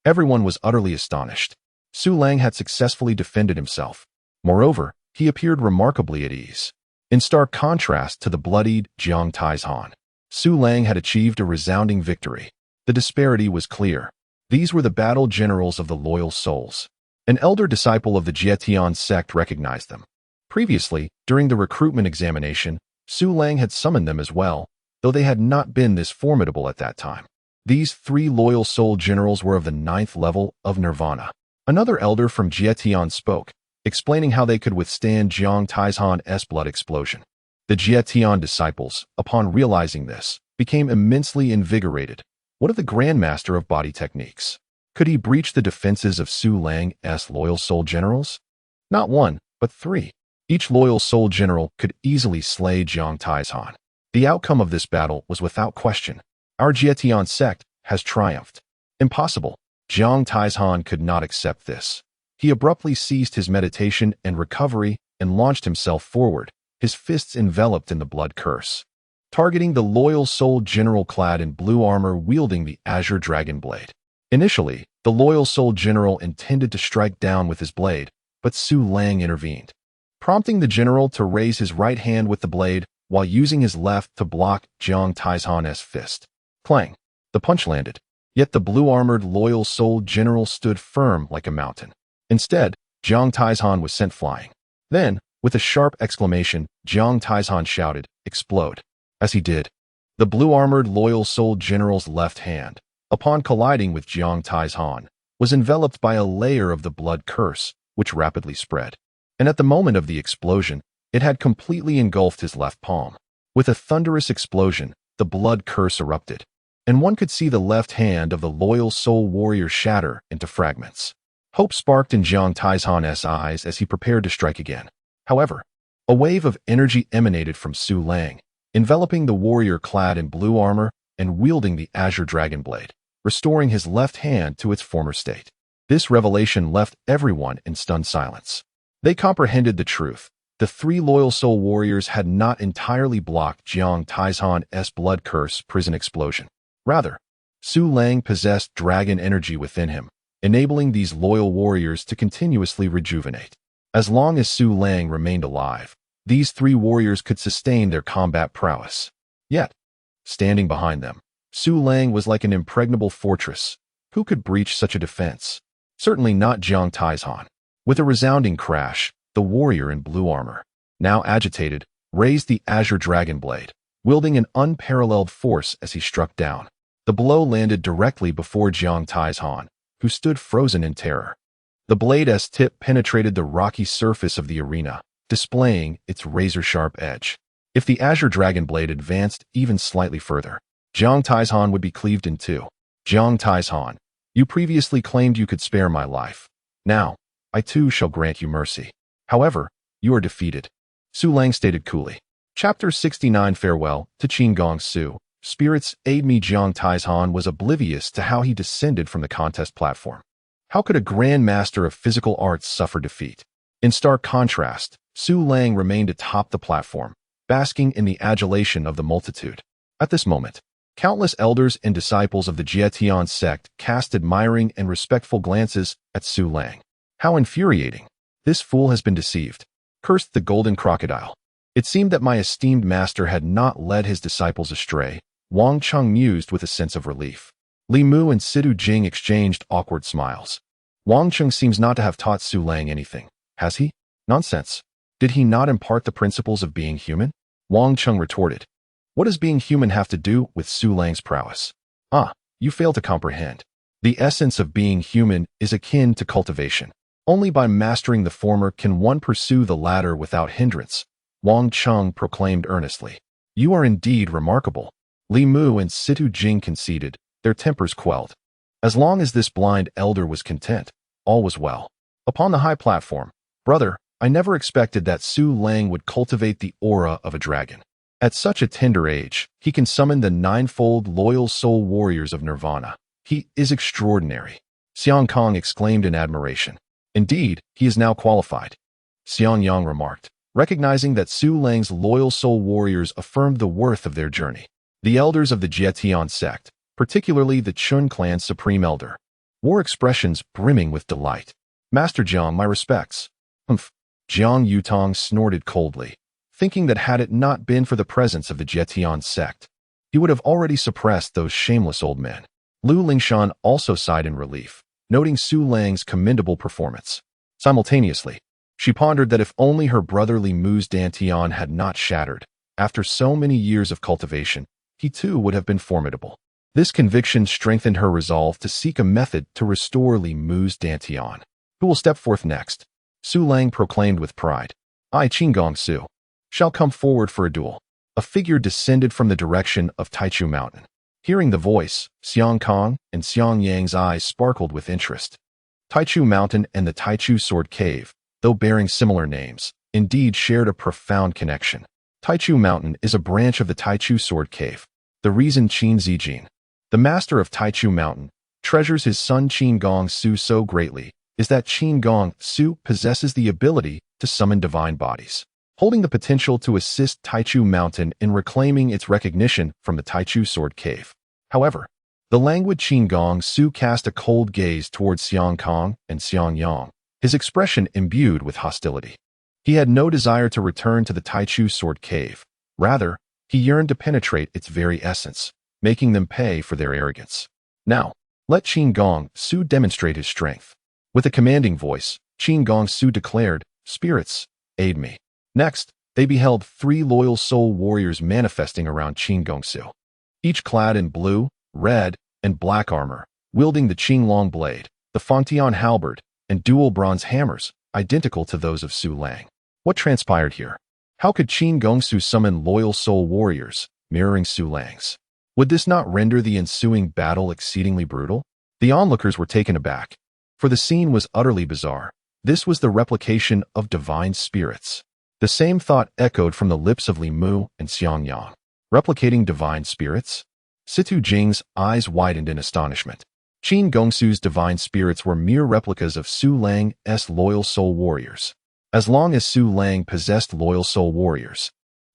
Everyone was utterly astonished. Su Lang had successfully defended himself. Moreover, he appeared remarkably at ease. In stark contrast to the bloodied Jiang Taizhan, Su Lang had achieved a resounding victory. The disparity was clear. These were the battle generals of the loyal souls. An elder disciple of the Jietian sect recognized them. Previously, during the recruitment examination, Su Lang had summoned them as well, though they had not been this formidable at that time. These 3 loyal soul generals were of the 9th level of Nirvana. Another elder from Jietian spoke, explaining how they could withstand Jiang Taizhan's blood explosion. The Jietian disciples, upon realizing this, became immensely invigorated. What of the Grandmaster of Body Techniques? Could he breach the defenses of Su Lang's loyal soul generals? Not 1, but 3. Each loyal soul general could easily slay Jiang Taizhan. The outcome of this battle was without question. Our Jietian sect has triumphed. Impossible. Jiang Taizhan could not accept this. He abruptly ceased his meditation and recovery and launched himself forward, his fists enveloped in the blood curse, targeting the loyal soul general clad in blue armor wielding the azure dragon blade. Initially, the loyal soul general intended to strike down with his blade, but Su Lang intervened, prompting the general to raise his right hand with the blade while using his left to block Jiang Taizhan's fist. Clang! The punch landed, yet the blue-armored loyal soul general stood firm like a mountain. Instead, Jiang Taizhan was sent flying. Then, with a sharp exclamation, Jiang Taizhan shouted, "Explode!" As he did, the blue-armored loyal soul general's left hand, upon colliding with Jiang Taizhan, was enveloped by a layer of the blood curse, which rapidly spread. And at the moment of the explosion, it had completely engulfed his left palm. With a thunderous explosion, the blood curse erupted, and one could see the left hand of the loyal soul warrior shatter into fragments. Hope sparked in Jiang Taizhan's eyes as he prepared to strike again. However, a wave of energy emanated from Su Lang, enveloping the warrior clad in blue armor and wielding the azure dragon blade, restoring his left hand to its former state. This revelation left everyone in stunned silence. They comprehended the truth. The three loyal soul warriors had not entirely blocked Jiang Taizhan's blood curse prison explosion. Rather, Su Lang possessed dragon energy within him, enabling these loyal warriors to continuously rejuvenate. As long as Su Lang remained alive, these three warriors could sustain their combat prowess. Yet, standing behind them, Su Lang was like an impregnable fortress. Who could breach such a defense? Certainly not Jiang Taizhan. With a resounding crash, the warrior in blue armor, now agitated, raised the azure dragon blade, wielding an unparalleled force as he struck down. The blow landed directly before Jiang Taizhan, who stood frozen in terror. The blade's tip penetrated the rocky surface of the arena, displaying its razor-sharp edge. If the azure dragon blade advanced even slightly further, Jiang Taizhan would be cleaved in two. Jiang Taizhan, you previously claimed you could spare my life. Now, I too shall grant you mercy. However, you are defeated. Su Lang stated coolly. Chapter 69 Farewell to Qin Gong Su. Spirits, aid me. Jiang Taizhan was oblivious to how he descended from the contest platform. How could a grand master of physical arts suffer defeat? In stark contrast, Su Lang remained atop the platform, basking in the adulation of the multitude. At this moment, countless elders and disciples of the Jietian sect cast admiring and respectful glances at Su Lang. How infuriating! This fool has been deceived. Cursed the golden crocodile. It seemed that my esteemed master had not led his disciples astray. Wang Cheng mused with a sense of relief. Li Mu and Sidu Jing exchanged awkward smiles. Wang Cheng seems not to have taught Su Lang anything, has he? Nonsense. Did he not impart the principles of being human? Wang Cheng retorted. What does being human have to do with Su Lang's prowess? Ah, you fail to comprehend. The essence of being human is akin to cultivation. Only by mastering the former can one pursue the latter without hindrance, Wang Cheng proclaimed earnestly. You are indeed remarkable. Li Mu and Situ Jing conceded, their tempers quelled. As long as this blind elder was content, all was well. Upon the high platform, brother, I never expected that Su Lang would cultivate the aura of a dragon. At such a tender age, he can summon the ninefold loyal soul warriors of Nirvana. He is extraordinary. Xiang Kong exclaimed in admiration. Indeed, he is now qualified. Xiang Yang remarked, recognizing that Su Lang's loyal soul warriors affirmed the worth of their journey. The elders of the Jietian sect, particularly the Chun clan's supreme elder, wore expressions brimming with delight. Master Jiang, my respects. Humph. Jiang Yutong snorted coldly, thinking that had it not been for the presence of the Jietian sect, he would have already suppressed those shameless old men. Lu Lingshan also sighed in relief, noting Su Lang's commendable performance. Simultaneously, she pondered that if only her brother Li Mu's dantian had not shattered, after so many years of cultivation, he too would have been formidable. This conviction strengthened her resolve to seek a method to restore Li Mu's dantian. Who will step forth next? Su Lang proclaimed with pride. I, Qin Gong Su, shall come forward for a duel. A figure descended from the direction of Taichu Mountain. Hearing the voice, Xiang Kong and Xiang Yang's eyes sparkled with interest. Taichu Mountain and the Taichu Sword Cave, though bearing similar names, indeed shared a profound connection. Taichu Mountain is a branch of the Taichu Sword Cave. The reason Qin Zijin, the master of Taichu Mountain, treasures his son Qin Gong Su so greatly is that Qin Gong Su possesses the ability to summon divine bodies, holding the potential to assist Taichu Mountain in reclaiming its recognition from the Taichu Sword Cave. However, the languid Qin Gong Su cast a cold gaze towards Xiang Kong and Xiang Yang, his expression imbued with hostility. He had no desire to return to the Taichu Sword Cave. Rather, he yearned to penetrate its very essence, making them pay for their arrogance. Now, let Qin Gong Su demonstrate his strength. With a commanding voice, Qin Gong Su declared, Spirits, aid me. Next, they beheld three loyal soul warriors manifesting around Qin Gong Su. each clad in blue, red, and black armor, wielding the Qinglong blade, the Fangtian halberd, and dual bronze hammers, identical to those of Su Lang. What transpired here? How could Qin Gongsu summon loyal soul warriors, mirroring Su Lang's? Would this not render the ensuing battle exceedingly brutal? The onlookers were taken aback, for the scene was utterly bizarre. This was the replication of divine spirits. The same thought echoed from the lips of Li Mu and Xiang Yang. Replicating divine spirits? Situ Jing's eyes widened in astonishment. Qin Gongsu's divine spirits were mere replicas of Su Lang's loyal soul warriors. As long as Su Lang possessed loyal soul warriors,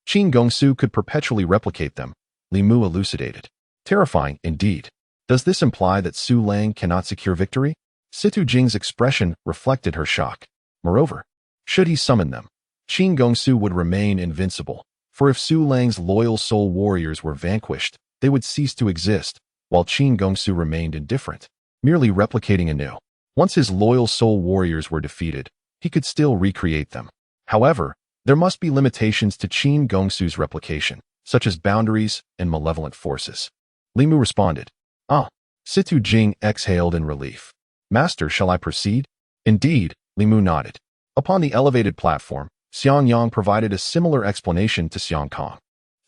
Qin Gongsu could perpetually replicate them, Li Mu elucidated. Terrifying, indeed. Does this imply that Su Lang cannot secure victory? Situ Jing's expression reflected her shock. Moreover, should he summon them, Qin Gongsu would remain invincible, for if Su Lang's loyal soul warriors were vanquished, they would cease to exist, while Qin Gongsu remained indifferent, merely replicating anew. Once his loyal soul warriors were defeated, he could still recreate them. However, there must be limitations to Qin Gongsu's replication, such as boundaries and malevolent forces. Li Mu responded. Ah. Situ Jing exhaled in relief. Master, shall I proceed? Indeed, Li Mu nodded. Upon the elevated platform, Xiang Yang provided a similar explanation to Xiang Kong.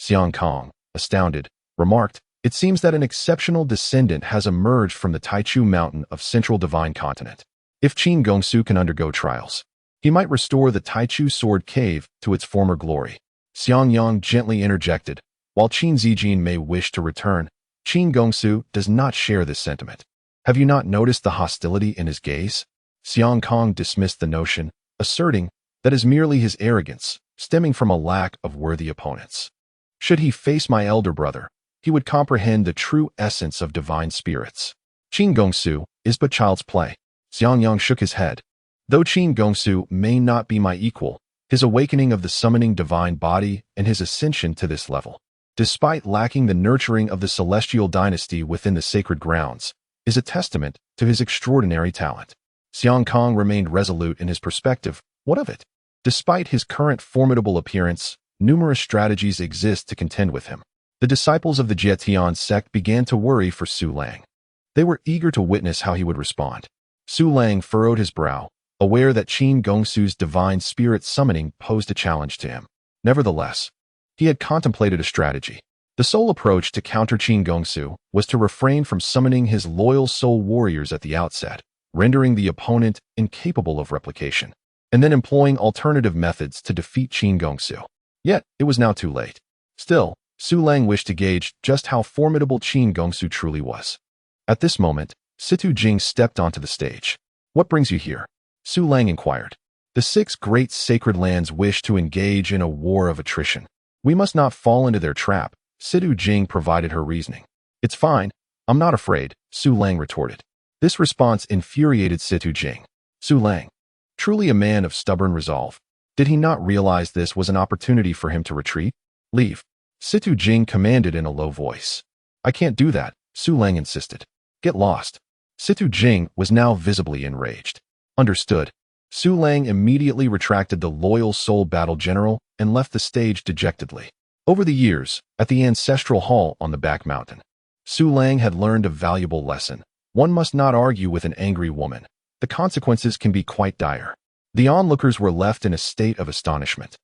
Xiang Kong, astounded, remarked, it seems that an exceptional descendant has emerged from the Taichu Mountain of Central Divine Continent. If Qin Gongsu can undergo trials, he might restore the Taichu Sword Cave to its former glory. Xiang Yang gently interjected, while Qin Zijin may wish to return, Qin Gongsu does not share this sentiment. Have you not noticed the hostility in his gaze? Xiang Kong dismissed the notion, asserting that is merely his arrogance, stemming from a lack of worthy opponents. Should he face my elder brother, he would comprehend the true essence of divine spirits. Qin Gongsu is but child's play. Xiang Yang shook his head. Though Qin Gongsu may not be my equal, his awakening of the summoning divine body and his ascension to this level, despite lacking the nurturing of the celestial dynasty within the sacred grounds, is a testament to his extraordinary talent. Xiang Kong remained resolute in his perspective. What of it? Despite his current formidable appearance, numerous strategies exist to contend with him. The disciples of the Jietian sect began to worry for Su Lang. They were eager to witness how he would respond. Su Lang furrowed his brow, aware that Qin Gongsu's divine spirit summoning posed a challenge to him. Nevertheless, he had contemplated a strategy. The sole approach to counter Qin Gongsu was to refrain from summoning his loyal soul warriors at the outset, rendering the opponent incapable of replication, and then employing alternative methods to defeat Qin Gongsu. Yet, it was now too late. Still, Su Lang wished to gauge just how formidable Qin Gongsu truly was. At this moment, Situ Jing stepped onto the stage. What brings you here? Su Lang inquired. The 6 great sacred lands wish to engage in a war of attrition. We must not fall into their trap, Situ Jing provided her reasoning. It's fine. I'm not afraid, Su Lang retorted. This response infuriated Situ Jing. Su Lang, truly a man of stubborn resolve. Did he not realize this was an opportunity for him to retreat? Leave. Situ Jing commanded in a low voice. I can't do that, Su Lang insisted. Get lost. Situ Jing was now visibly enraged. Understood. Su Lang immediately retracted the loyal soul battle general and left the stage dejectedly. Over the years, at the ancestral hall on the back mountain, Su Lang had learned a valuable lesson. One must not argue with an angry woman. The consequences can be quite dire. The onlookers were left in a state of astonishment,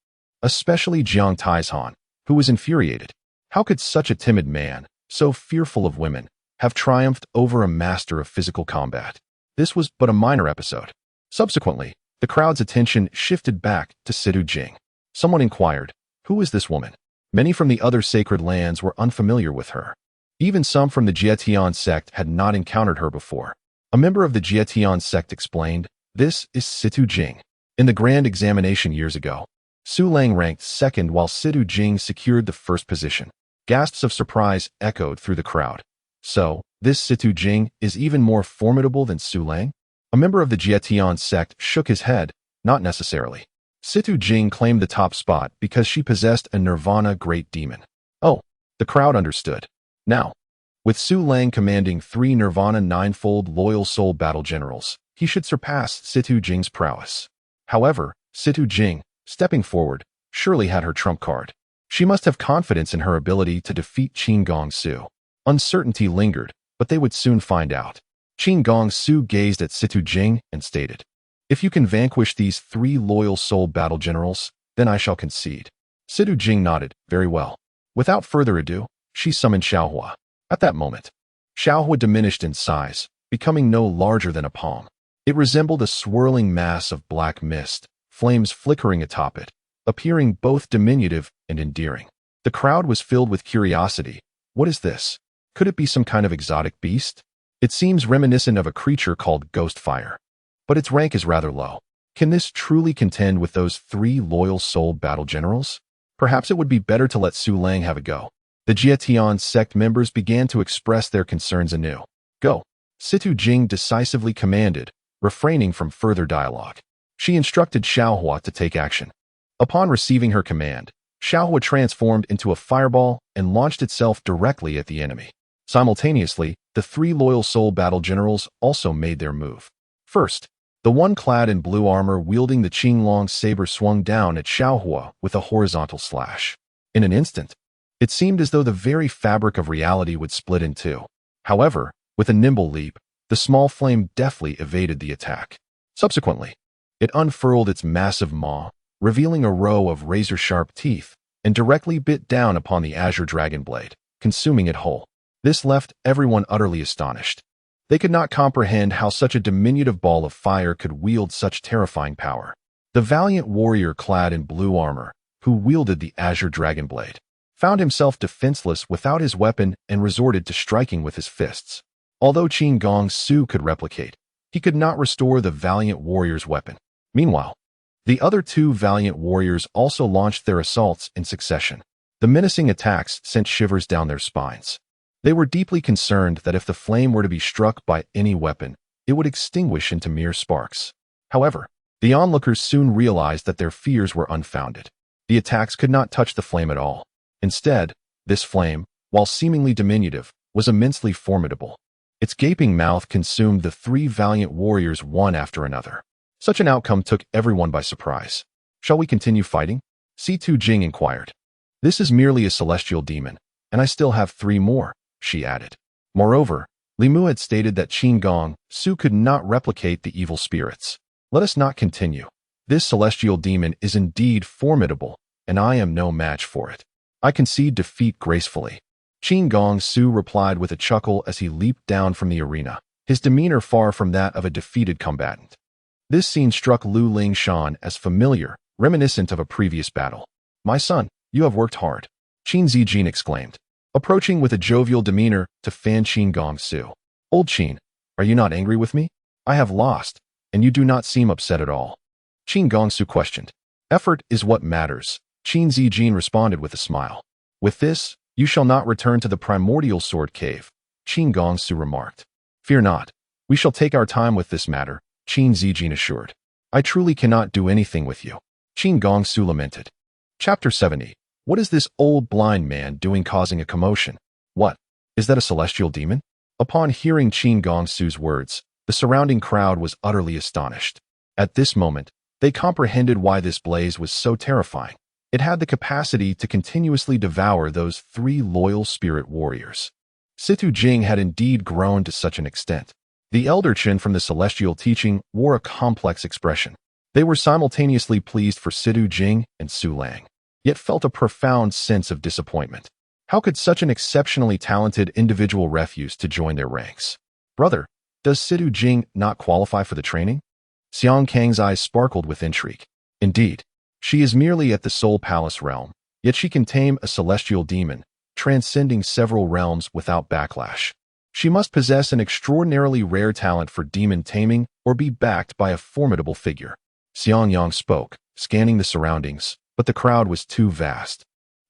especially Jiang Taizhan, who was infuriated. How could such a timid man, so fearful of women, have triumphed over a master of physical combat? This was but a minor episode. Subsequently, the crowd's attention shifted back to Situ Jing. Someone inquired, who is this woman? Many from the other sacred lands were unfamiliar with her. Even some from the Jietian sect had not encountered her before. A member of the Jietian sect explained, this is Situ Jing. In the grand examination years ago, Su Lang ranked second while Situ Jing secured the first position. Gasps of surprise echoed through the crowd. So, this Situ Jing is even more formidable than Su Lang? A member of the Jietian sect shook his head, not necessarily. Situ Jing claimed the top spot because she possessed a Nirvana great demon. Oh, the crowd understood. Now, with Su Lang commanding 3 Nirvana ninefold loyal soul battle generals, he should surpass Situ Jing's prowess. However, Situ Jing, stepping forward, surely had her trump card. She must have confidence in her ability to defeat Qin Gongsu. Uncertainty lingered, but they would soon find out. Qin Gongsu gazed at Situ Jing and stated, "If you can vanquish these 3 loyal soul battle generals, then I shall concede." Situ Jing nodded, "Very well." Without further ado, she summoned Xiaohua. At that moment, Xiaohua diminished in size, becoming no larger than a palm. It resembled a swirling mass of black mist, flames flickering atop it, appearing both diminutive and endearing. The crowd was filled with curiosity. What is this? Could it be some kind of exotic beast? It seems reminiscent of a creature called ghost fire, but its rank is rather low. Can this truly contend with those 3 loyal soul battle generals? Perhaps it would be better to let Su Lang have a go. The Jietian sect members began to express their concerns anew. "Go," Situ Jing decisively commanded, refraining from further dialogue. She instructed Xiaohua to take action. Upon receiving her command, Xiaohua transformed into a fireball and launched itself directly at the enemy. Simultaneously, the 3 loyal soul battle generals also made their move. First, the one clad in blue armor wielding the Qinglong saber swung down at Xiaohua with a horizontal slash. In an instant, it seemed as though the very fabric of reality would split in two. However, with a nimble leap, the small flame deftly evaded the attack. Subsequently, it unfurled its massive maw, revealing a row of razor-sharp teeth, and directly bit down upon the azure dragon blade, consuming it whole. This left everyone utterly astonished. They could not comprehend how such a diminutive ball of fire could wield such terrifying power. The valiant warrior clad in blue armor, who wielded the azure dragon blade, found himself defenseless without his weapon and resorted to striking with his fists. Although Qin Gongsu could replicate, he could not restore the valiant warrior's weapon. Meanwhile, the other 2 valiant warriors also launched their assaults in succession. The menacing attacks sent shivers down their spines. They were deeply concerned that if the flame were to be struck by any weapon, it would extinguish into mere sparks. However, the onlookers soon realized that their fears were unfounded. The attacks could not touch the flame at all. Instead, this flame, while seemingly diminutive, was immensely formidable. Its gaping mouth consumed the 3 valiant warriors one after another. Such an outcome took everyone by surprise. "Shall we continue fighting?" Situ Jing inquired. "This is merely a celestial demon, and I still have 3 more, she added. Moreover, Li Mu had stated that Qin Gongsu could not replicate the evil spirits. "Let us not continue. This celestial demon is indeed formidable, and I am no match for it. I concede defeat gracefully." Qin Gongsu replied with a chuckle as he leaped down from the arena, his demeanor far from that of a defeated combatant. This scene struck Lu Lingshan as familiar, reminiscent of a previous battle. "My son, you have worked hard," Qin Zijin exclaimed, approaching with a jovial demeanor to fan Qin Gongsu. "Old Qin, are you not angry with me? I have lost, and you do not seem upset at all." Qin Gongsu questioned. "Effort is what matters," Qin Zijin responded with a smile. "With this, you shall not return to the primordial sword cave," Qin Gongsu remarked. "Fear not, we shall take our time with this matter," Qin Zijin assured. "I truly cannot do anything with you," Qin Gongsu lamented. Chapter 70. What is this old blind man doing causing a commotion? What? Is that a celestial demon? Upon hearing Qin Gongsu's words, the surrounding crowd was utterly astonished. At this moment, they comprehended why this blaze was so terrifying. It had the capacity to continuously devour those 3 loyal spirit warriors. Situ Jing had indeed grown to such an extent. The elder Qin from the celestial teaching wore a complex expression. They were simultaneously pleased for Situ Jing and Su Lang, yet felt a profound sense of disappointment. How could such an exceptionally talented individual refuse to join their ranks? "Brother, does Situ Jing not qualify for the training?" Xiang Kang's eyes sparkled with intrigue. "Indeed, she is merely at the Soul Palace realm, yet she can tame a celestial demon, transcending several realms without backlash. She must possess an extraordinarily rare talent for demon taming or be backed by a formidable figure." Xiang Yang spoke, scanning the surroundings, but the crowd was too vast,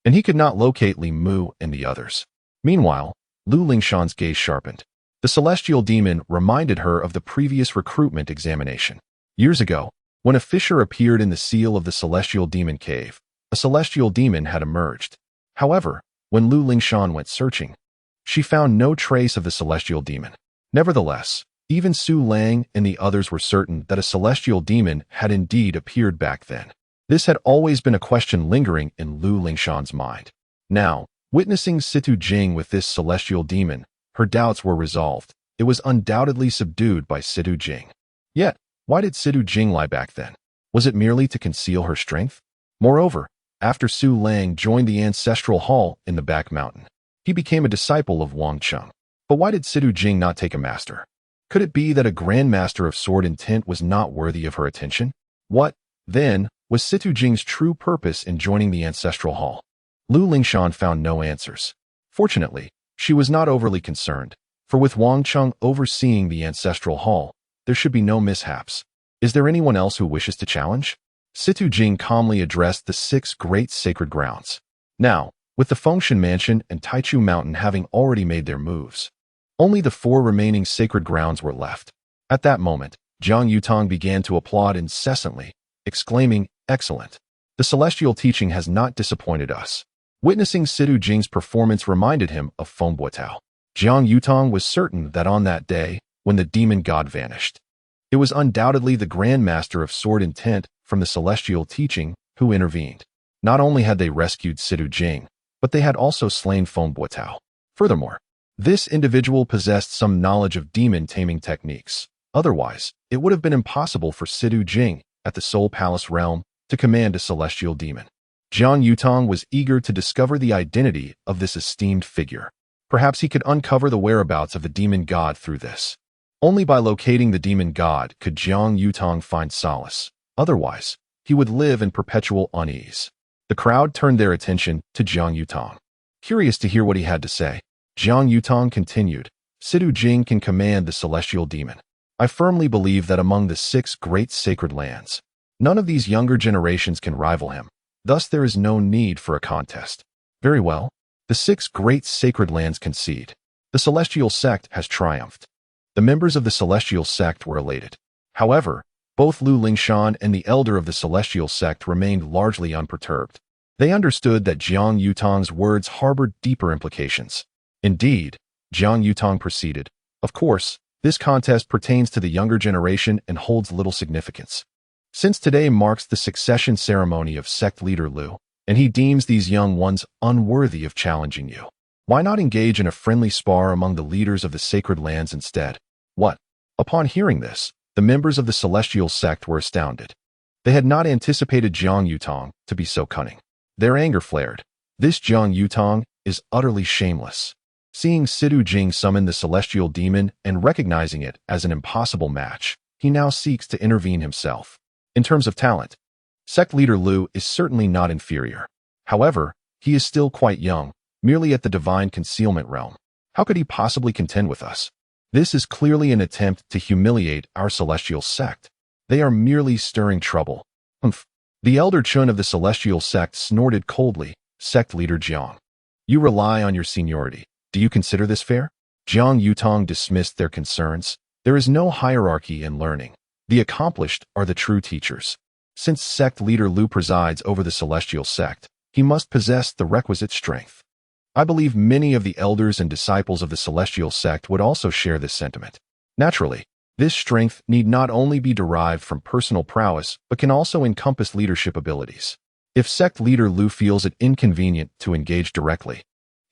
and he could not locate Li Mu and the others. Meanwhile, Lu Lingshan's gaze sharpened. The celestial demon reminded her of the previous recruitment examination. Years ago, when a fissure appeared in the seal of the celestial demon cave, a celestial demon had emerged. However, when Lu Lingshan went searching, she found no trace of the celestial demon. Nevertheless, even Su Lang and the others were certain that a celestial demon had indeed appeared back then. This had always been a question lingering in Lu Lingshan's mind. Now, witnessing Situ Jing with this celestial demon, her doubts were resolved. It was undoubtedly subdued by Situ Jing. Yet, why did Situ Jing lie back then? Was it merely to conceal her strength? Moreover, after Su Lang joined the ancestral hall in the back mountain, he became a disciple of Wang Cheng. But why did Situ Jing not take a master? Could it be that a grandmaster of sword intent was not worthy of her attention? What, then, was Situ Jing's true purpose in joining the ancestral hall? Lu Lingshan found no answers. Fortunately, she was not overly concerned, for with Wang Cheng overseeing the ancestral hall, there should be no mishaps. Is there anyone else who wishes to challenge? Situ Jing calmly addressed the 6 great sacred grounds. Now, with the Fengshan Mansion and Taichu Mountain having already made their moves, only the 4 remaining sacred grounds were left. At that moment, Jiang Yutong began to applaud incessantly, exclaiming, "Excellent! The celestial teaching has not disappointed us." Witnessing Situ Jing's performance reminded him of Feng Buotao. Jiang Yutong was certain that on that day, when the demon god vanished, it was undoubtedly the Grand Master of Sword Intent from the celestial teaching who intervened. Not only had they rescued Situ Jing, but they had also slain Feng Buotao. Furthermore, this individual possessed some knowledge of demon-taming techniques. Otherwise, it would have been impossible for Situ Jing, at the Soul Palace realm, to command a celestial demon. Jiang Yutong was eager to discover the identity of this esteemed figure. Perhaps he could uncover the whereabouts of the demon god through this. Only by locating the demon god could Jiang Yutong find solace. Otherwise, he would live in perpetual unease. The crowd turned their attention to Jiang Yutong. Curious to hear what he had to say, Jiang Yutong continued, "Situ Jing can command the celestial demon. I firmly believe that among the 6 great sacred lands, none of these younger generations can rival him. Thus there is no need for a contest." Very well. The 6 great sacred lands concede. The celestial sect has triumphed. The members of the celestial sect were elated. However, both Lu Lingshan and the elder of the celestial sect remained largely unperturbed. They understood that Jiang Yutong's words harbored deeper implications. Indeed, Jiang Yutong proceeded, "Of course, this contest pertains to the younger generation and holds little significance. Since today marks the succession ceremony of sect leader Lu, and he deems these young ones unworthy of challenging you, why not engage in a friendly spar among the leaders of the sacred lands instead?" What? Upon hearing this, the members of the celestial sect were astounded. They had not anticipated Jiang Yutong to be so cunning. Their anger flared. This Jiang Yutong is utterly shameless. Seeing Situ Jing summon the celestial demon and recognizing it as an impossible match, he now seeks to intervene himself. In terms of talent, sect leader Lu is certainly not inferior. However, he is still quite young, merely at the divine concealment realm. How could he possibly contend with us? This is clearly an attempt to humiliate our celestial sect. They are merely stirring trouble. Humph. The elder Chun of the celestial sect snorted coldly, "Sect leader Jiang, you rely on your seniority. Do you consider this fair?" Jiang Yutong dismissed their concerns. There is no hierarchy in learning. The accomplished are the true teachers. Since sect leader Lu presides over the celestial sect, he must possess the requisite strength. I believe many of the elders and disciples of the celestial sect would also share this sentiment. Naturally, this strength need not only be derived from personal prowess, but can also encompass leadership abilities. If sect leader Lu feels it inconvenient to engage directly,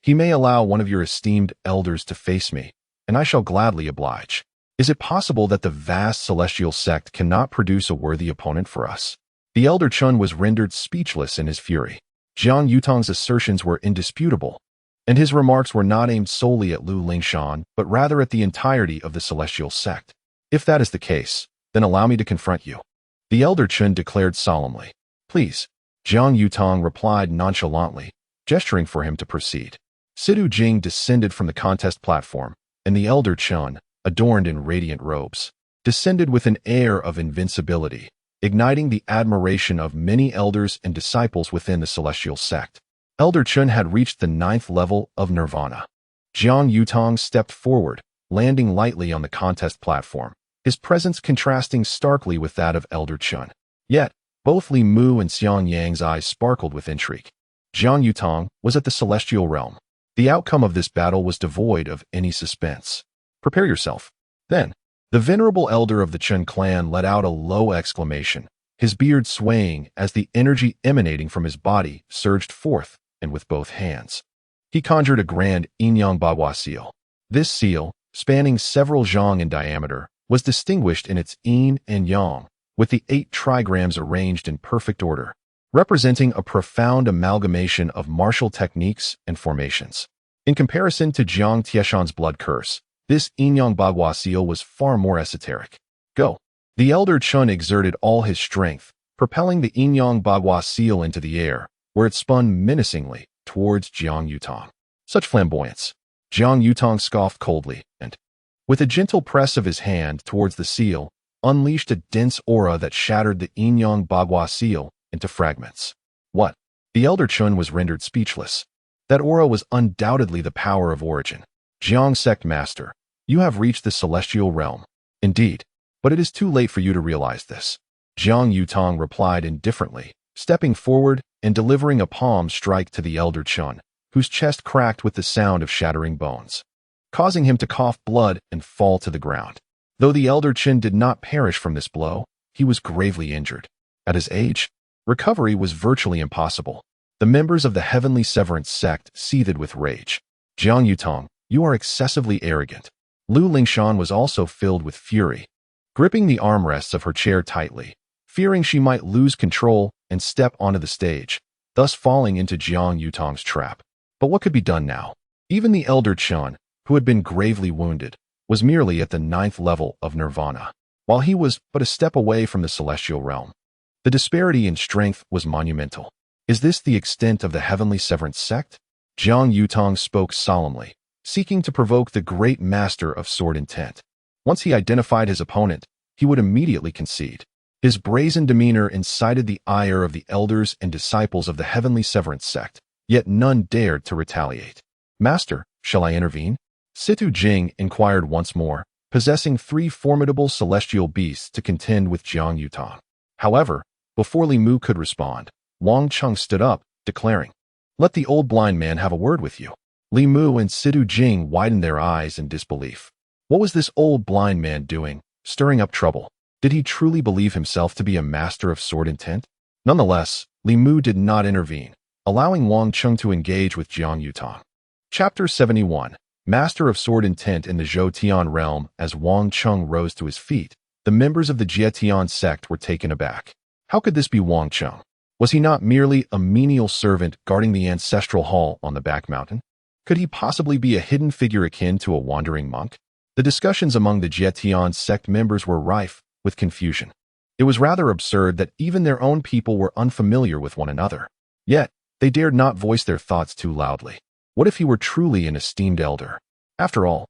he may allow one of your esteemed elders to face me, and I shall gladly oblige. Is it possible that the vast celestial sect cannot produce a worthy opponent for us? The elder Chun was rendered speechless in his fury. Jiang Yutong's assertions were indisputable, and his remarks were not aimed solely at Lu Lingshan, but rather at the entirety of the celestial sect. If that is the case, then allow me to confront you, the elder Chun declared solemnly. Please, Jiang Yutong replied nonchalantly, gesturing for him to proceed. Situ Jing descended from the contest platform, and the elder Chun, adorned in radiant robes, descended with an air of invincibility, igniting the admiration of many elders and disciples within the celestial sect. Elder Chun had reached the 9th level of nirvana. Jiang Yutong stepped forward, landing lightly on the contest platform, his presence contrasting starkly with that of Elder Chun. Yet, both Li Mu and Xiang Yang's eyes sparkled with intrigue. Jiang Yutong was at the celestial realm. The outcome of this battle was devoid of any suspense. Prepare yourself. Then, the venerable elder of the Chun clan let out a low exclamation, his beard swaying as the energy emanating from his body surged forth, and with both hands, he conjured a grand Yin-Yang Bagua seal. This seal, spanning several zhang in diameter, was distinguished in its yin and yang, with the 8 trigrams arranged in perfect order, representing a profound amalgamation of martial techniques and formations. In comparison to Jiang Tieshan's blood curse, this Yin-Yang Bagua seal was far more esoteric. Go! The elder Chun exerted all his strength, propelling the Yin-Yang Bagua seal into the air, where it spun menacingly towards Jiang Yutong. Such flamboyance! Jiang Yutong scoffed coldly, and, with a gentle press of his hand towards the seal, unleashed a dense aura that shattered the Yin-Yang Bagua seal into fragments. What? The elder Chun was rendered speechless. That aura was undoubtedly the power of origin. Jiang Sect Master, you have reached the celestial realm. Indeed, but it is too late for you to realize this. Jiang Yutong replied indifferently, stepping forward and delivering a palm strike to the elder Chun, whose chest cracked with the sound of shattering bones, causing him to cough blood and fall to the ground. Though the elder Chun did not perish from this blow, he was gravely injured. At his age, recovery was virtually impossible. The members of the Heavenly Severance sect seethed with rage. Jiang Yutong, you are excessively arrogant. Lu Lingshan was also filled with fury, gripping the armrests of her chair tightly, fearing she might lose control and step onto the stage, thus falling into Jiang Yutong's trap. But what could be done now? Even the elder Chun, who had been gravely wounded, was merely at the 9th level of nirvana, while he was but a step away from the celestial realm. The disparity in strength was monumental. Is this the extent of the Heavenly Severance sect? Jiang Yutong spoke solemnly, seeking to provoke the great master of sword intent. Once he identified his opponent, he would immediately concede. His brazen demeanor incited the ire of the elders and disciples of the Heavenly Severance sect, yet none dared to retaliate. Master, shall I intervene? Situ Jing inquired once more, possessing 3 formidable celestial beasts to contend with Jiang Yutong. However, before Li Mu could respond, Wang Chung stood up, declaring, "Let the old blind man have a word with you." Li Mu and Situ Jing widened their eyes in disbelief. What was this old blind man doing, stirring up trouble? Did he truly believe himself to be a master of sword intent? Nonetheless, Li Mu did not intervene, allowing Wang Chung to engage with Jiang Yutong. Chapter 71. Master of Sword Intent in the Zhou Tian realm. As Wang Chung rose to his feet, the members of the Jie Tian sect were taken aback. How could this be Wang Chung? Was he not merely a menial servant guarding the ancestral hall on the back mountain? Could he possibly be a hidden figure akin to a wandering monk? The discussions among the Jie Tian sect members were rife with confusion. It was rather absurd that even their own people were unfamiliar with one another. Yet, they dared not voice their thoughts too loudly. What if he were truly an esteemed elder? After all,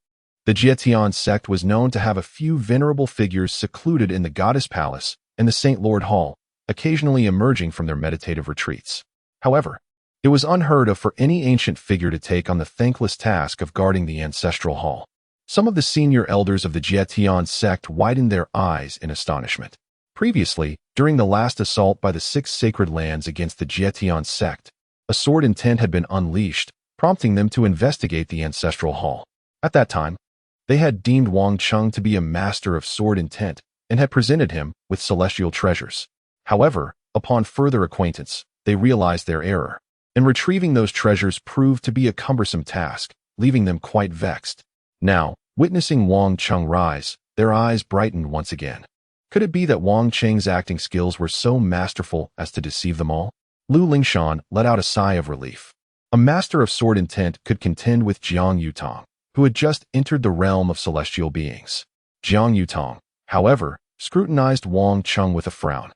the Jie Tian sect was known to have a few venerable figures secluded in the Goddess Palace and the Saint Lord Hall, occasionally emerging from their meditative retreats. However, it was unheard of for any ancient figure to take on the thankless task of guarding the ancestral hall. Some of the senior elders of the Jie Tian sect widened their eyes in astonishment. Previously, during the last assault by the 6 sacred lands against the Jie Tian sect, a sword intent had been unleashed, prompting them to investigate the ancestral hall. At that time, they had deemed Wang Chung to be a master of sword intent and had presented him with celestial treasures. However, upon further acquaintance, they realized their error, and retrieving those treasures proved to be a cumbersome task, leaving them quite vexed. Now, witnessing Wang Chung rise, their eyes brightened once again. Could it be that Wang Cheng's acting skills were so masterful as to deceive them all? Lu Lingshan let out a sigh of relief. A master of sword intent could contend with Jiang Yutong, who had just entered the realm of celestial beings. Jiang Yutong, however, scrutinized Wang Chung with a frown.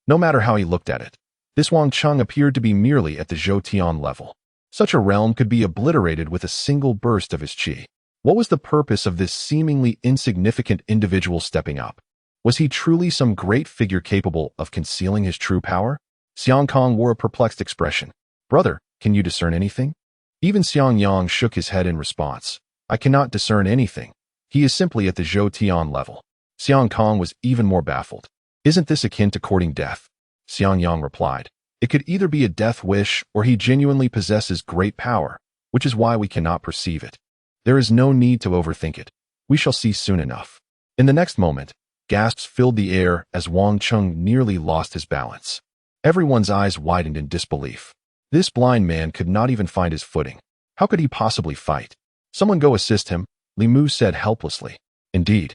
No matter how he looked at it, this Wang Chung appeared to be merely at the Zhou Tian level. Such a realm could be obliterated with a single burst of his qi. What was the purpose of this seemingly insignificant individual stepping up? Was he truly some great figure capable of concealing his true power? Xiang Kong wore a perplexed expression. Brother, can you discern anything? Even Xiang Yang shook his head in response. I cannot discern anything. He is simply at the Zhou Tian level. Xiang Kong was even more baffled. Isn't this akin to courting death? Xiang Yang replied. It could either be a death wish or he genuinely possesses great power, which is why we cannot perceive it. There is no need to overthink it. We shall see soon enough. In the next moment, Gasps filled the air as Wang Chung nearly lost his balance. Everyone's eyes widened in disbelief. This blind man could not even find his footing. How could he possibly fight? Someone go assist him, Li Mu said helplessly. Indeed.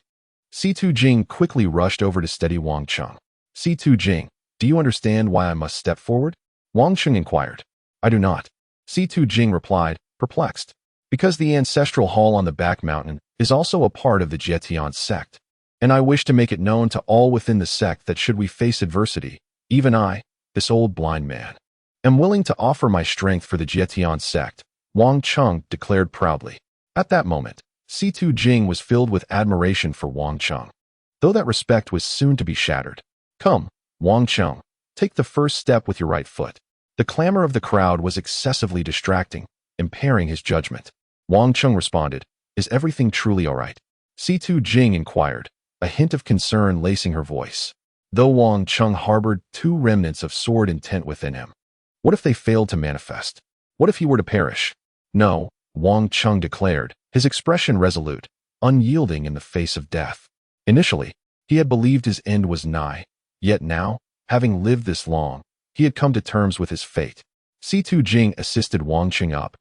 Si-Tu Jing quickly rushed over to steady Wang Chung. Si-Tu Jing, do you understand why I must step forward? Wang Chung inquired. I do not. Si-Tu Jing replied, perplexed. Because the ancestral hall on the back mountain is also a part of the Jietian sect, and I wish to make it known to all within the sect that should we face adversity, even I, this old blind man, am willing to offer my strength for the Jietian sect, Wang Chung declared proudly. At that moment, Si-Tu Jing was filled with admiration for Wang Chung, though that respect was soon to be shattered. Come, Wang Chung, take the first step with your right foot. The clamor of the crowd was excessively distracting, impairing his judgment. Wang Chung responded, is everything truly all right? Si-Tu Jing inquired, a hint of concern lacing her voice. Though Wang Chung harbored two remnants of sword intent within him. What if they failed to manifest? What if he were to perish? No, Wang Chung declared, his expression resolute, unyielding in the face of death. Initially, he had believed his end was nigh, yet now, having lived this long, he had come to terms with his fate. Si-Tu Jing assisted Wang Chung up,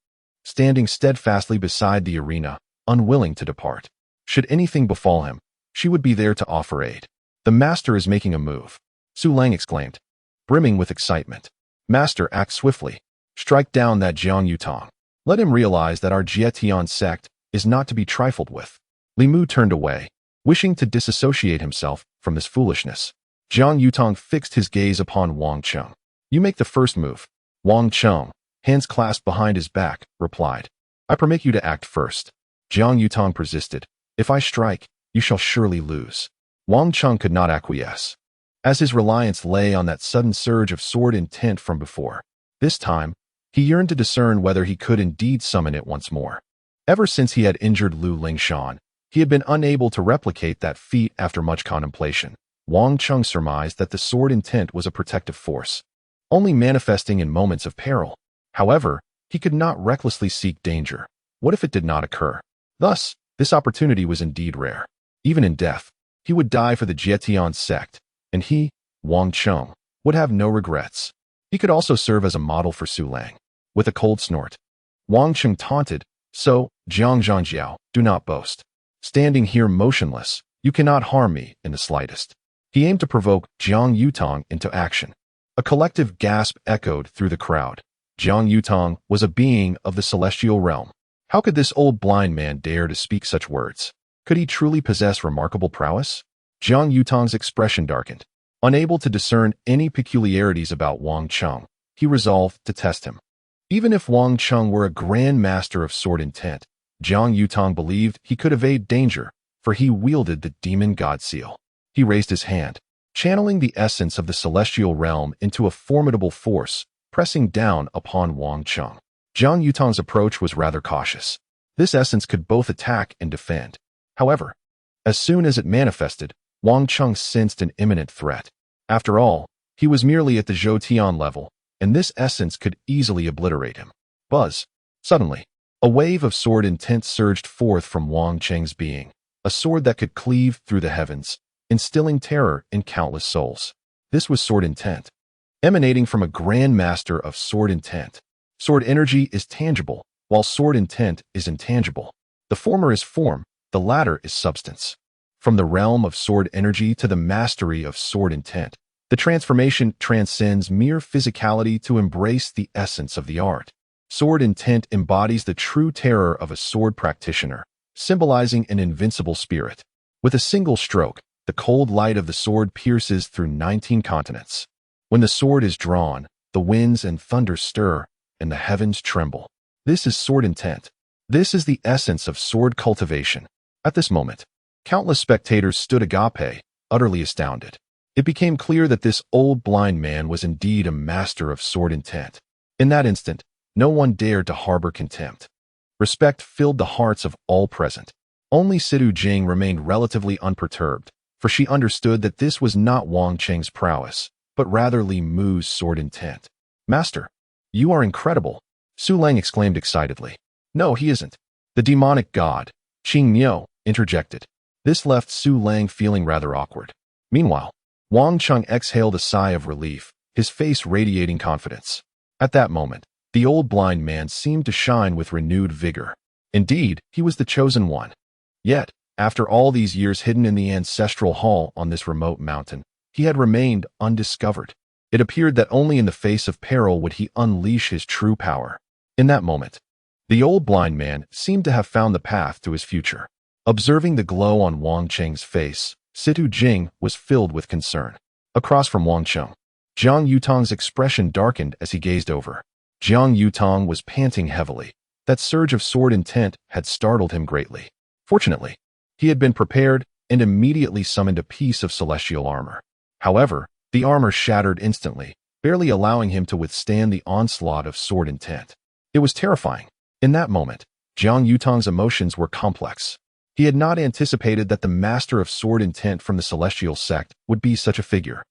standing steadfastly beside the arena, unwilling to depart. Should anything befall him, she would be there to offer aid. The master is making a move, Su Lang exclaimed, brimming with excitement. Master, act swiftly. Strike down that Jiang Yutong. Let him realize that our Jietian sect is not to be trifled with. Li Mu turned away, wishing to disassociate himself from this foolishness. Jiang Yutong fixed his gaze upon Wang Chung. You make the first move. Wang Chung, hands clasped behind his back, replied. I permit you to act first. Jiang Yutong persisted. If I strike, you shall surely lose. Wang Chung could not acquiesce, as his reliance lay on that sudden surge of sword intent from before. This time, he yearned to discern whether he could indeed summon it once more. Ever since he had injured Lu Lingshan, he had been unable to replicate that feat after much contemplation. Wang Chung surmised that the sword intent was a protective force, only manifesting in moments of peril. However, he could not recklessly seek danger. What if it did not occur? Thus, this opportunity was indeed rare. Even in death, he would die for the Jietian sect, and he, Wang Chung, would have no regrets. He could also serve as a model for Su Lang. With a cold snort, Wang Chung taunted, so, Jiang Zhangjiao, do not boast. Standing here motionless, you cannot harm me in the slightest. He aimed to provoke Jiang Yutong into action. A collective gasp echoed through the crowd. Jiang Yutong was a being of the celestial realm. How could this old blind man dare to speak such words? Could he truly possess remarkable prowess? Jiang Yutong's expression darkened. Unable to discern any peculiarities about Wang Chung, he resolved to test him. Even if Wang Chung were a grand master of sword intent, Jiang Yutong believed he could evade danger, for he wielded the demon god seal. He raised his hand, channeling the essence of the celestial realm into a formidable force, pressing down upon Wang Chung. Jiang Yutong's approach was rather cautious. This essence could both attack and defend. However, as soon as it manifested, Wang Chung sensed an imminent threat. After all, he was merely at the Zhoutian level, and this essence could easily obliterate him. Buzz. Suddenly, a wave of sword intent surged forth from Wang Cheng's being, a sword that could cleave through the heavens, instilling terror in countless souls. This was sword intent, emanating from a grand master of sword intent. Sword energy is tangible, while sword intent is intangible. The former is form, the latter is substance. From the realm of sword energy to the mastery of sword intent, the transformation transcends mere physicality to embrace the essence of the art. Sword intent embodies the true terror of a sword practitioner, symbolizing an invincible spirit. With a single stroke, the cold light of the sword pierces through 19 continents. When the sword is drawn, the winds and thunder stir, and the heavens tremble. This is sword intent. This is the essence of sword cultivation. At this moment, countless spectators stood agape, utterly astounded. It became clear that this old blind man was indeed a master of sword intent. In that instant, no one dared to harbor contempt. Respect filled the hearts of all present. Only Si-Tu Jing remained relatively unperturbed, for she understood that this was not Wang Cheng's prowess, but rather Li Mu's sword intent. Master, you are incredible, Su Lang exclaimed excitedly. No, he isn't. The demonic god, Qing Miao, interjected. This left Su Lang feeling rather awkward. Meanwhile, Wang Chung exhaled a sigh of relief, his face radiating confidence. At that moment, the old blind man seemed to shine with renewed vigor. Indeed, he was the chosen one. Yet, after all these years hidden in the ancestral hall on this remote mountain, he had remained undiscovered. It appeared that only in the face of peril would he unleash his true power. In that moment, the old blind man seemed to have found the path to his future. Observing the glow on Wang Cheng's face, Situ Jing was filled with concern. Across from Wang Cheng, Jiang Yutong's expression darkened as he gazed over. Jiang Yutong was panting heavily. That surge of sword intent had startled him greatly. Fortunately, he had been prepared and immediately summoned a piece of celestial armor. However, the armor shattered instantly, barely allowing him to withstand the onslaught of sword intent. It was terrifying. In that moment, Jiang Yutong's emotions were complex. He had not anticipated that the master of sword intent from the celestial sect would be such a figure.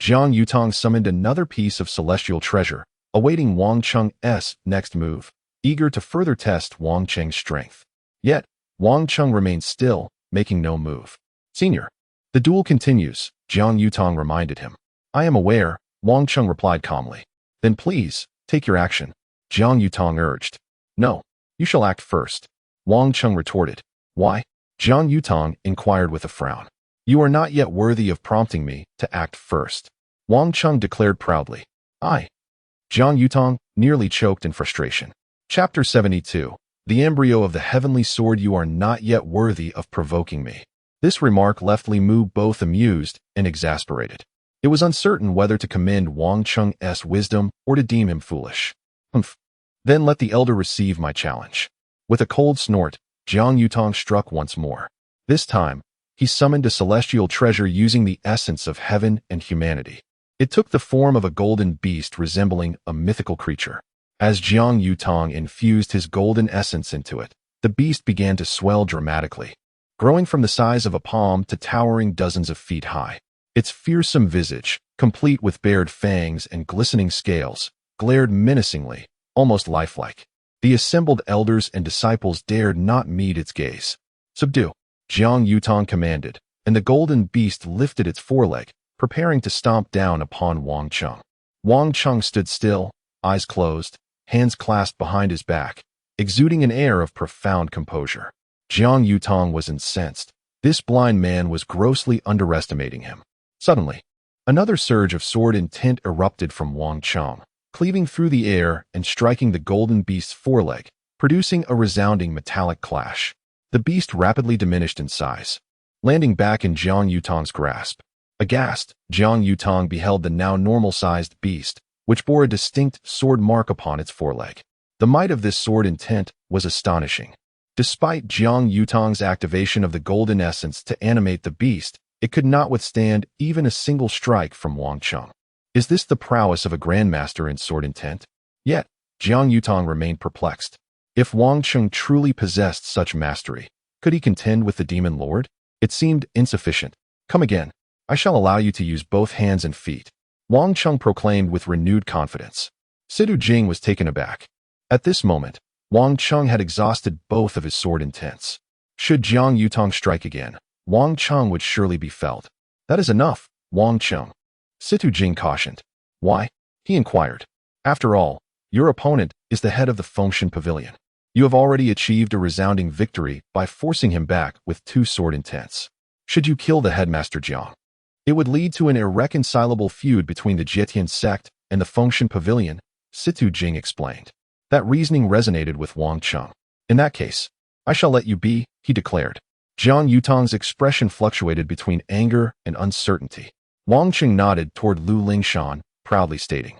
Jiang Yutong summoned another piece of celestial treasure, awaiting Wang Cheng's next move, eager to further test Wang Cheng's strength. Yet, Wang Cheng remained still, making no move. "Senior, the duel continues," Jiang Yutong reminded him. "I am aware," Wang Cheng replied calmly. "Then please, take your action," Jiang Yutong urged. "No, you shall act first," Wang Cheng retorted. "Why?" Jiang Yutong inquired with a frown. "You are not yet worthy of prompting me to act first," Wang Cheng declared proudly. "I." Jiang Yutong nearly choked in frustration. Chapter 72. The embryo of the heavenly sword. "You are not yet worthy of provoking me." This remark left Li Mu both amused and exasperated. It was uncertain whether to commend Wang Cheng's wisdom or to deem him foolish. "Humph. Then let the elder receive my challenge." With a cold snort, Jiang Yutong struck once more. This time, he summoned a celestial treasure using the essence of heaven and humanity. It took the form of a golden beast resembling a mythical creature. As Jiang Yutong infused his golden essence into it, the beast began to swell dramatically, growing from the size of a palm to towering dozens of feet high. Its fearsome visage, complete with bared fangs and glistening scales, glared menacingly, almost lifelike. The assembled elders and disciples dared not meet its gaze. "Subdue," Jiang Yutong commanded, and the golden beast lifted its foreleg, preparing to stomp down upon Wang Cheng. Wang Cheng stood still, eyes closed, hands clasped behind his back, exuding an air of profound composure. Jiang Yutong was incensed. This blind man was grossly underestimating him. Suddenly, another surge of sword intent erupted from Wang Cheng, cleaving through the air and striking the golden beast's foreleg, producing a resounding metallic clash. The beast rapidly diminished in size, landing back in Jiang Yutong's grasp. Aghast, Jiang Yutong beheld the now normal-sized beast, which bore a distinct sword mark upon its foreleg. The might of this sword intent was astonishing. Despite Jiang Yutong's activation of the golden essence to animate the beast, it could not withstand even a single strike from Wang Cheng. Is this the prowess of a grandmaster in sword intent? Yet, Jiang Yutong remained perplexed. If Wang Cheng truly possessed such mastery, could he contend with the demon lord? It seemed insufficient. "Come again. I shall allow you to use both hands and feet," Wang Cheng proclaimed with renewed confidence. Situ Jing was taken aback. At this moment, Wang Cheng had exhausted both of his sword intents. Should Jiang Yutong strike again, Wang Cheng would surely be felled. "That is enough, Wang Cheng," Situ Jing cautioned. "Why?" he inquired. "After all, your opponent is the head of the Fengshan Pavilion. You have already achieved a resounding victory by forcing him back with 2 sword intents. Should you kill the headmaster Jiang, it would lead to an irreconcilable feud between the Jietian sect and the Fengshan Pavilion," Situ Jing explained. That reasoning resonated with Wang Cheng. "In that case, I shall let you be," he declared. Jiang Yutong's expression fluctuated between anger and uncertainty. Wang Cheng nodded toward Lu Lingshan, proudly stating,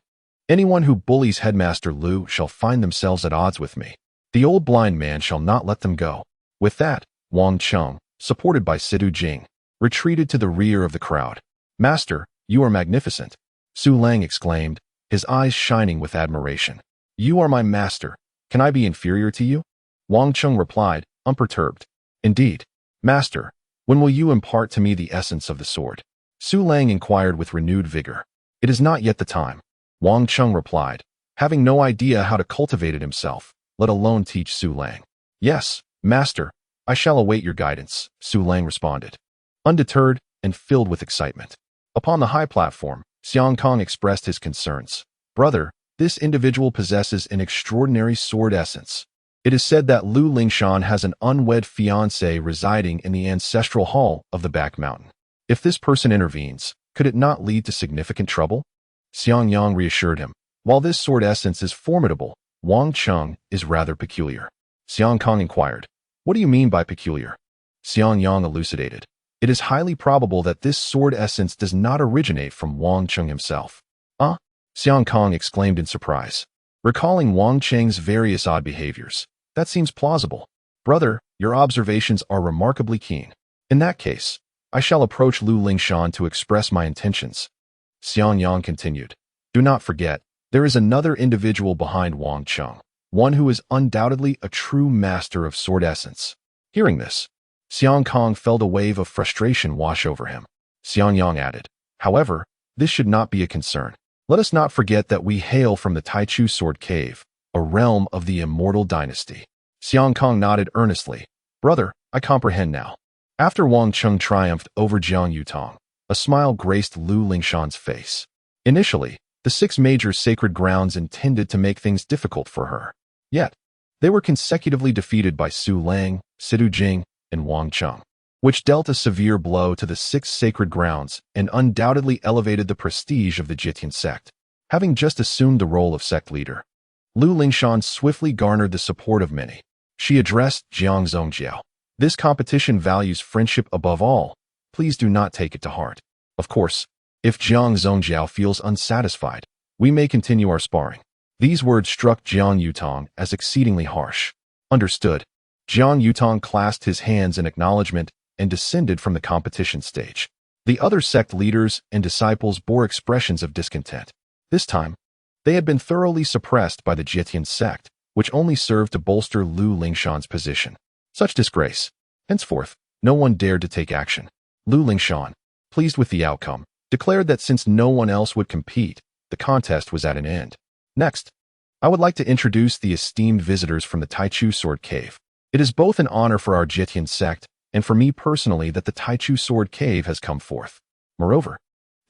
"Anyone who bullies Headmaster Lu shall find themselves at odds with me. The old blind man shall not let them go." With that, Wang Cheng, supported by Situ Jing, retreated to the rear of the crowd. "Master, you are magnificent," Su Lang exclaimed, his eyes shining with admiration. "You are my master. Can I be inferior to you?" Wang Cheng replied, unperturbed. "Indeed. Master, when will you impart to me the essence of the sword?" Su Lang inquired with renewed vigor. "It is not yet the time," Wang Cheng replied, having no idea how to cultivate it himself, let alone teach Su Lang. "Yes, master, I shall await your guidance, Su Lang responded, undeterred and filled with excitement. Upon the high platform, Xiang Kong expressed his concerns. Brother, this individual possesses an extraordinary sword essence. It is said that Lu Lingshan has an unwed fiancée residing in the ancestral hall of the back mountain. If this person intervenes, could it not lead to significant trouble? Xiang Yang reassured him. While this sword essence is formidable, Wang Cheng is rather peculiar. Xiang Kong inquired, what do you mean by peculiar? Xiang Yang elucidated. It is highly probable that this sword essence does not originate from Wang Cheng himself. Huh? Xiang Kong exclaimed in surprise, recalling Wang Cheng's various odd behaviors. That seems plausible. Brother, your observations are remarkably keen. In that case, I shall approach Lu Lingshan to express my intentions. Xiang Yang continued. Do not forget, there is another individual behind Wang Cheng, one who is undoubtedly a true master of sword essence. Hearing this, Xiang Kong felt a wave of frustration wash over him. Xiang Yang added, however, this should not be a concern. Let us not forget that we hail from the Taichu Sword Cave, a realm of the immortal dynasty. Xiang Kong nodded earnestly. Brother, I comprehend now. After Wang Cheng triumphed over Jiang Yutong, a smile graced Lu Lingshan's face. Initially, the 6 major sacred grounds intended to make things difficult for her. Yet, they were consecutively defeated by Su Lang, Sidu Jing, and Wang Cheng, which dealt a severe blow to the 6 sacred grounds and undoubtedly elevated the prestige of the Jitian sect. Having just assumed the role of sect leader, Lu Lingshan swiftly garnered the support of many. She addressed Jiang Zhongjiao. This competition values friendship above all. Please do not take it to heart. Of course, if Jiang Zhongjiao feels unsatisfied, we may continue our sparring. These words struck Jiang Yutong as exceedingly harsh. Understood. Jiang Yutong clasped his hands in acknowledgement and descended from the competition stage. The other sect leaders and disciples bore expressions of discontent. This time, they had been thoroughly suppressed by the Jitian sect, which only served to bolster Lu Lingshan's position. Such disgrace. Henceforth, no one dared to take action. Lu Lingshan, pleased with the outcome, declared that since no one else would compete, the contest was at an end. Next, I would like to introduce the esteemed visitors from the Taichu Sword Cave. It is both an honor for our Jitian sect and for me personally that the Taichu Sword Cave has come forth. Moreover,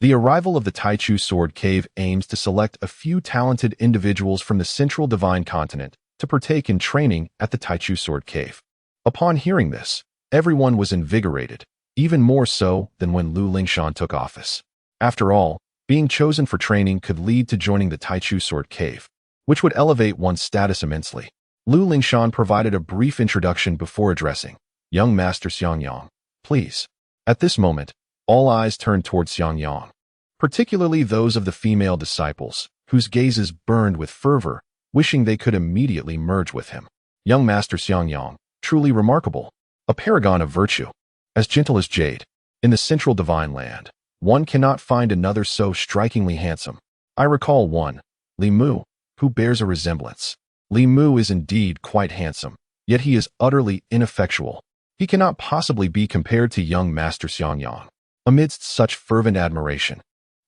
the arrival of the Taichu Sword Cave aims to select a few talented individuals from the Central Divine Continent to partake in training at the Taichu Sword Cave. Upon hearing this, everyone was invigorated, even more so than when Lu Lingshan took office. After all, being chosen for training could lead to joining the Taichu Sword Cave, which would elevate one's status immensely. Lu Lingshan provided a brief introduction before addressing, Young Master Xiang Yang, please. At this moment, all eyes turned toward Xiang Yang, particularly those of the female disciples, whose gazes burned with fervor, wishing they could immediately merge with him. Young Master Xiang Yang, truly remarkable, a paragon of virtue, as gentle as jade. In the central divine land, one cannot find another so strikingly handsome. I recall one, Li Mu, who bears a resemblance. Li Mu is indeed quite handsome, yet he is utterly ineffectual. He cannot possibly be compared to young Master Xiang Yang. Amidst such fervent admiration,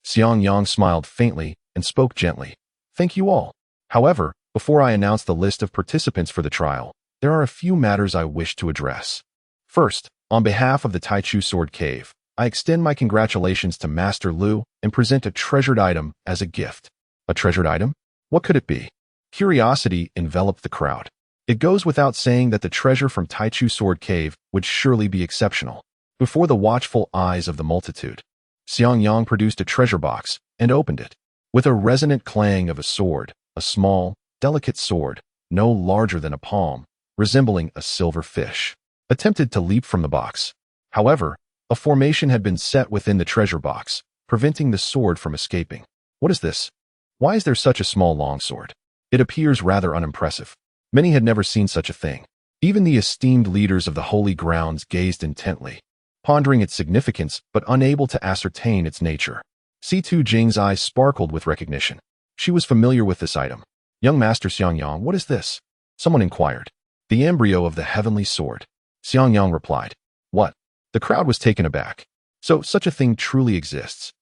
Xiang Yang smiled faintly and spoke gently. Thank you all. However, before I announce the list of participants for the trial, there are a few matters I wish to address. First, on behalf of the Taichu Sword Cave, I extend my congratulations to Master Lu and present a treasured item as a gift. A treasured item? What could it be? Curiosity enveloped the crowd. It goes without saying that the treasure from Taichu Sword Cave would surely be exceptional. Before the watchful eyes of the multitude, Xiang Yang produced a treasure box and opened it. With a resonant clang of a sword, a small, delicate sword, no larger than a palm, resembling a silver fish, attempted to leap from the box. However, a formation had been set within the treasure box, preventing the sword from escaping. What is this? Why is there such a small longsword? It appears rather unimpressive. Many had never seen such a thing. Even the esteemed leaders of the holy grounds gazed intently, pondering its significance but unable to ascertain its nature. Situ Jing's eyes sparkled with recognition. She was familiar with this item. Young Master Xiang Yang, what is this? Someone inquired. The embryo of the heavenly sword. Xiang Yang replied. What? The crowd was taken aback. So such a thing truly exists.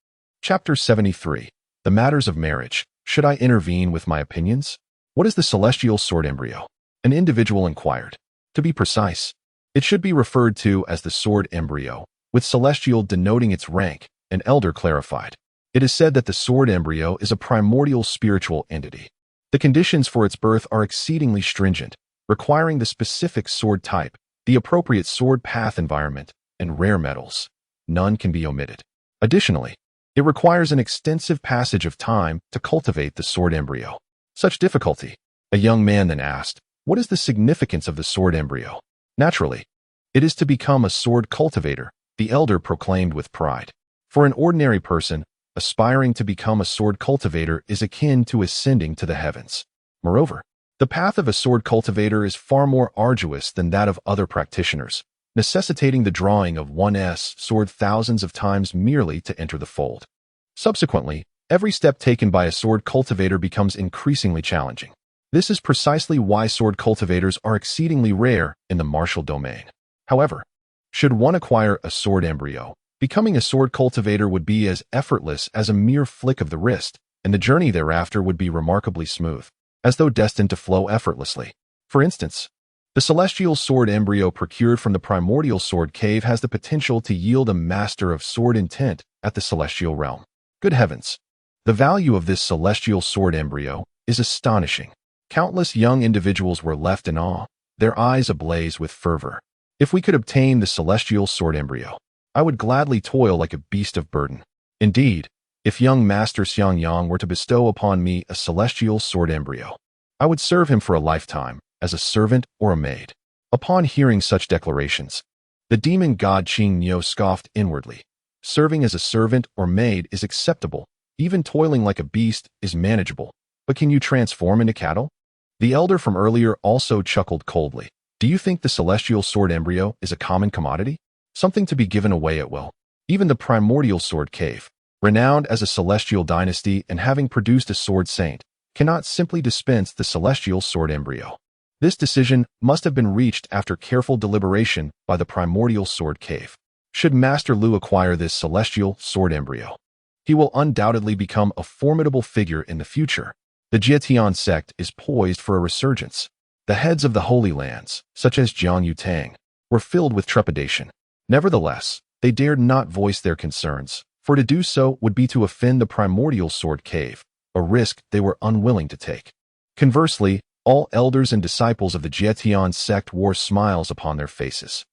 Chapter 73. The Matters of Marriage. Should I intervene with my opinions? What is the celestial sword embryo? An individual inquired. To be precise, It should be referred to as the sword embryo, with celestial denoting its rank, and elder clarified. It is said that the sword embryo is a primordial spiritual entity. The conditions for its birth are exceedingly stringent, requiring the specific sword type, the appropriate sword path environment, and rare metals. None can be omitted. Additionally, it requires an extensive passage of time to cultivate the sword embryo. Such difficulty. A young man then asked, "What is the significance of the sword embryo?" Naturally, it is to become a sword cultivator, the elder proclaimed with pride. For an ordinary person, aspiring to become a sword cultivator is akin to ascending to the heavens. Moreover, the path of a sword cultivator is far more arduous than that of other practitioners, necessitating the drawing of one's sword thousands of times merely to enter the fold. Subsequently, every step taken by a sword cultivator becomes increasingly challenging. This is precisely why sword cultivators are exceedingly rare in the martial domain. However, should one acquire a sword embryo, becoming a sword cultivator would be as effortless as a mere flick of the wrist, and the journey thereafter would be remarkably smooth, as though destined to flow effortlessly. For instance, the celestial sword embryo procured from the primordial sword cave has the potential to yield a master of sword intent at the celestial realm. Good heavens! The value of this celestial sword embryo is astonishing. Countless young individuals were left in awe, their eyes ablaze with fervor. If we could obtain the celestial sword embryo, I would gladly toil like a beast of burden. Indeed, if young Master Xiangyang were to bestow upon me a celestial sword embryo, I would serve him for a lifetime, as a servant or a maid. Upon hearing such declarations, the demon god Qing Niu scoffed inwardly. Serving as a servant or maid is acceptable, even toiling like a beast is manageable, but can you transform into cattle? The elder from earlier also chuckled coldly. Do you think the celestial sword embryo is a common commodity? Something to be given away at will? Even the primordial sword cave, renowned as a celestial dynasty and having produced a sword saint, cannot simply dispense the celestial sword embryo. This decision must have been reached after careful deliberation by the primordial sword cave. Should Master Lu acquire this celestial sword embryo, he will undoubtedly become a formidable figure in the future. The Jietian sect is poised for a resurgence. The heads of the Holy Lands, such as Jiang Yutang, were filled with trepidation. Nevertheless, they dared not voice their concerns, for to do so would be to offend the primordial sword cave, a risk they were unwilling to take. Conversely, all elders and disciples of the Jietian sect wore smiles upon their faces.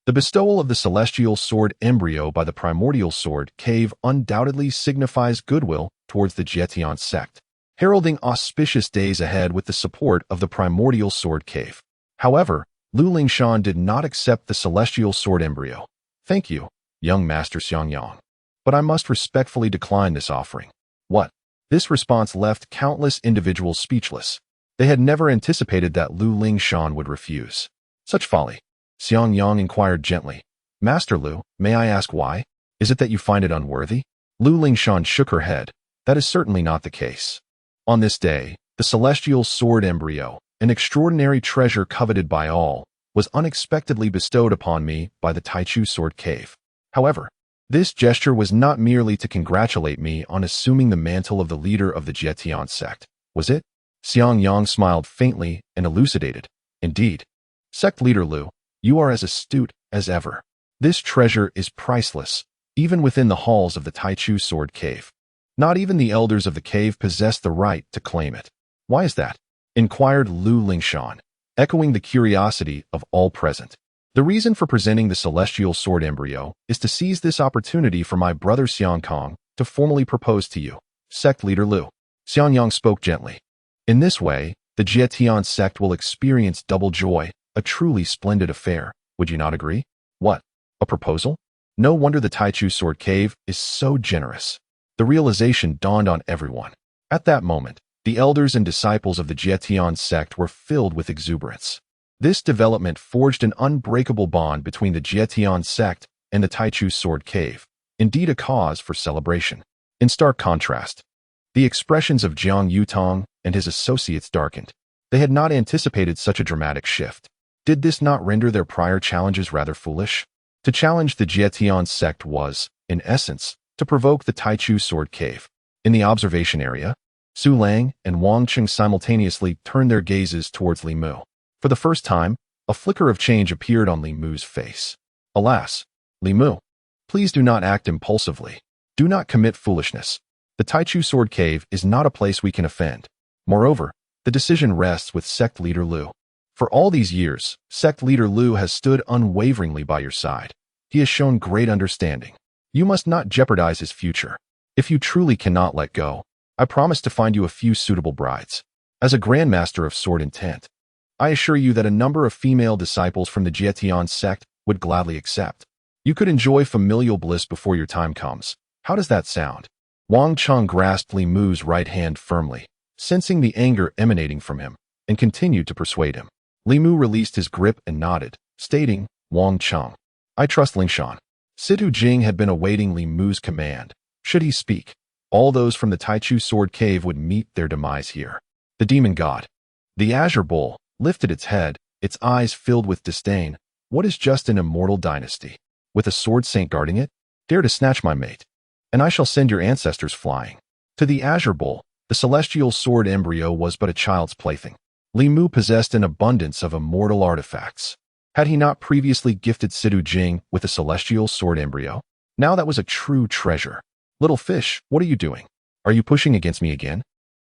The bestowal of the celestial sword embryo by the primordial sword cave undoubtedly signifies goodwill towards the Jietian sect, heralding auspicious days ahead with the support of the primordial sword cave. However, Lu Lingshan did not accept the celestial sword embryo. Thank you, young Master Xiangyang, but I must respectfully decline this offering. What? This response left countless individuals speechless. They had never anticipated that Lu Lingshan would refuse. Such folly. Xiangyang inquired gently. Master Lu, may I ask why? Is it that you find it unworthy? Lu Lingshan shook her head. That is certainly not the case. On this day, the celestial sword embryo, an extraordinary treasure coveted by all, was unexpectedly bestowed upon me by the Taichu sword cave. However, this gesture was not merely to congratulate me on assuming the mantle of the leader of the Jietian sect, was it? Xiangyang smiled faintly and elucidated. Indeed. Sect leader Lu, you are as astute as ever. This treasure is priceless, even within the halls of the Taichu sword cave. Not even the elders of the cave possess the right to claim it. Why is that? Inquired Lu Lingshan, echoing the curiosity of all present. The reason for presenting the celestial sword embryo is to seize this opportunity for my brother Xiangkong to formally propose to you. Sect leader Lu. Xiangyang spoke gently. In this way, the Jietian sect will experience double joy, a truly splendid affair. Would you not agree? What? A proposal? No wonder the Taichu sword cave is so generous. The realization dawned on everyone. At that moment, the elders and disciples of the Jietian sect were filled with exuberance. This development forged an unbreakable bond between the Jietian sect and the Taichu sword cave, indeed a cause for celebration. In stark contrast, the expressions of Jiang Yutang and his associates darkened. They had not anticipated such a dramatic shift. Did this not render their prior challenges rather foolish? To challenge the Jietian sect was, in essence, to provoke the Taichu sword cave. In the observation area, Su Lang and Wang Qing simultaneously turned their gazes towards Li Mu. For the first time, A flicker of change appeared on Li Mu's face. Alas, Li Mu, please do not act impulsively. Do not commit foolishness. The Taichu Sword Cave is not a place we can offend. Moreover, the decision rests with sect leader Lu. For all these years, sect leader Lu has stood unwaveringly by your side. He has shown great understanding. You must not jeopardize his future. If you truly cannot let go, I promise to find you a few suitable brides. As a grandmaster of sword intent, I assure you that a number of female disciples from the Jietian sect would gladly accept. You could enjoy familial bliss before your time comes. How does that sound? Wang Cheng grasped Li Mu's right hand firmly, sensing the anger emanating from him, and continued to persuade him. Li Mu released his grip and nodded, stating, Wang Cheng, I trust Lingshan. Situ Jing had been awaiting Li Mu's command. Should he speak, all those from the Taichu Sword Cave would meet their demise here. The demon god. The azure bull lifted its head, its eyes filled with disdain. What is just an immortal dynasty? With a sword saint guarding it? Dare to snatch my mate, and I shall send your ancestors flying. To the azure bull, the celestial sword embryo was but a child's plaything. Li Mu possessed an abundance of immortal artifacts. Had he not previously gifted Situ Jing with a celestial sword embryo? Now that was a true treasure. Little fish, what are you doing? Are you pushing against me again?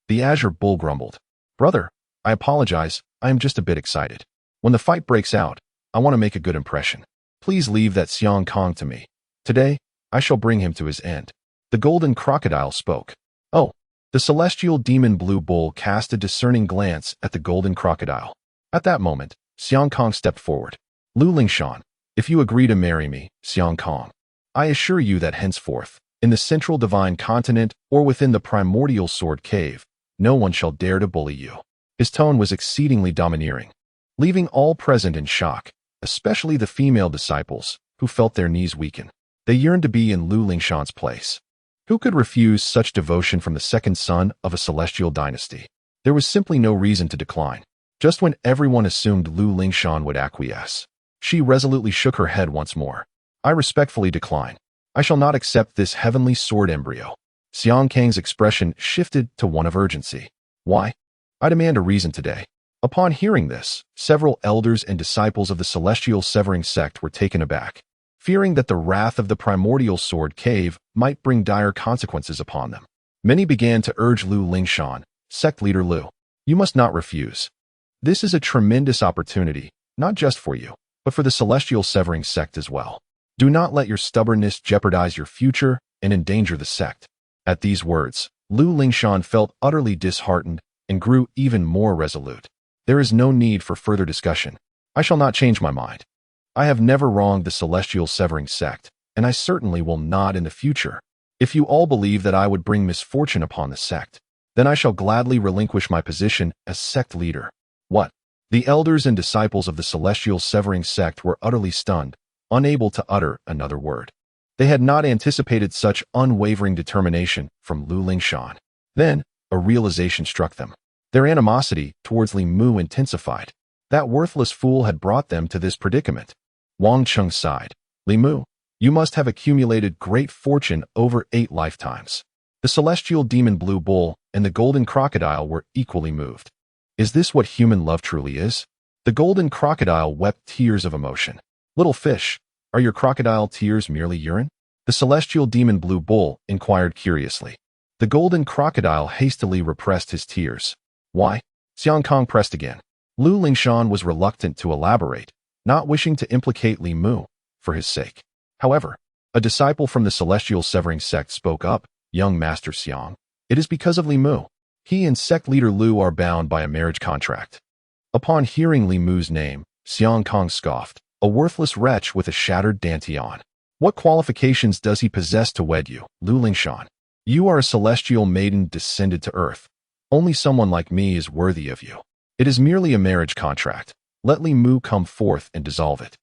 The azure bull grumbled. Brother, I apologize, I am just a bit excited. When the fight breaks out, I want to make a good impression. Please leave that Xiang Kong to me. Today, I shall bring him to his end. The golden crocodile spoke. Oh, the celestial demon blue bull cast a discerning glance at the golden crocodile. At that moment, Xiang Kong stepped forward. Lu Lingshan, if you agree to marry me, Xiang Kong, I assure you that henceforth, in the central divine continent or within the primordial sword cave, no one shall dare to bully you. His tone was exceedingly domineering, leaving all present in shock, especially the female disciples, who felt their knees weaken. They yearned to be in Lu Lingshan's place. Who could refuse such devotion from the second son of a celestial dynasty? There was simply no reason to decline. Just when everyone assumed Lu Lingshan would acquiesce, she resolutely shook her head once more. I respectfully decline. I shall not accept this heavenly sword embryo. Xiang Kang's expression shifted to one of urgency. Why? I demand a reason today. Upon hearing this, several elders and disciples of the celestial severing sect were taken aback, fearing that the wrath of the primordial sword cave might bring dire consequences upon them. Many began to urge Lu Lingshan, sect leader Lu, you must not refuse. This is a tremendous opportunity, not just for you, but for the celestial severing sect as well. Do not let your stubbornness jeopardize your future and endanger the sect. At these words, Lu Lingshan felt utterly disheartened and grew even more resolute. There is no need for further discussion. I shall not change my mind. I have never wronged the celestial severing sect, and I certainly will not in the future. If you all believe that I would bring misfortune upon the sect, then I shall gladly relinquish my position as sect leader. What? The elders and disciples of the celestial severing sect were utterly stunned, unable to utter another word. They had not anticipated such unwavering determination from Lu Lingshan. Then, a realization struck them. Their animosity towards Li Mu intensified. That worthless fool had brought them to this predicament. Wang Cheng sighed. Li Mu, you must have accumulated great fortune over 8 lifetimes. The celestial demon blue bull and the golden crocodile were equally moved. Is this what human love truly is? The golden crocodile wept tears of emotion. Little fish, are your crocodile tears merely urine? The celestial demon blue bull inquired curiously. The golden crocodile hastily repressed his tears. Why? Xiang Kong pressed again. Lu Lingshan was reluctant to elaborate, not wishing to implicate Li Mu, for his sake. However, a disciple from the celestial severing sect spoke up. Young Master Xiang, it is because of Li Mu. He and sect leader Lu are bound by a marriage contract. Upon hearing Li Mu's name, Xiang Kong scoffed. A worthless wretch with a shattered dantian. What qualifications does he possess to wed you, Lu Lingshan? You are a celestial maiden descended to earth. Only someone like me is worthy of you. It is merely a marriage contract. Let Li Mu come forth and dissolve it.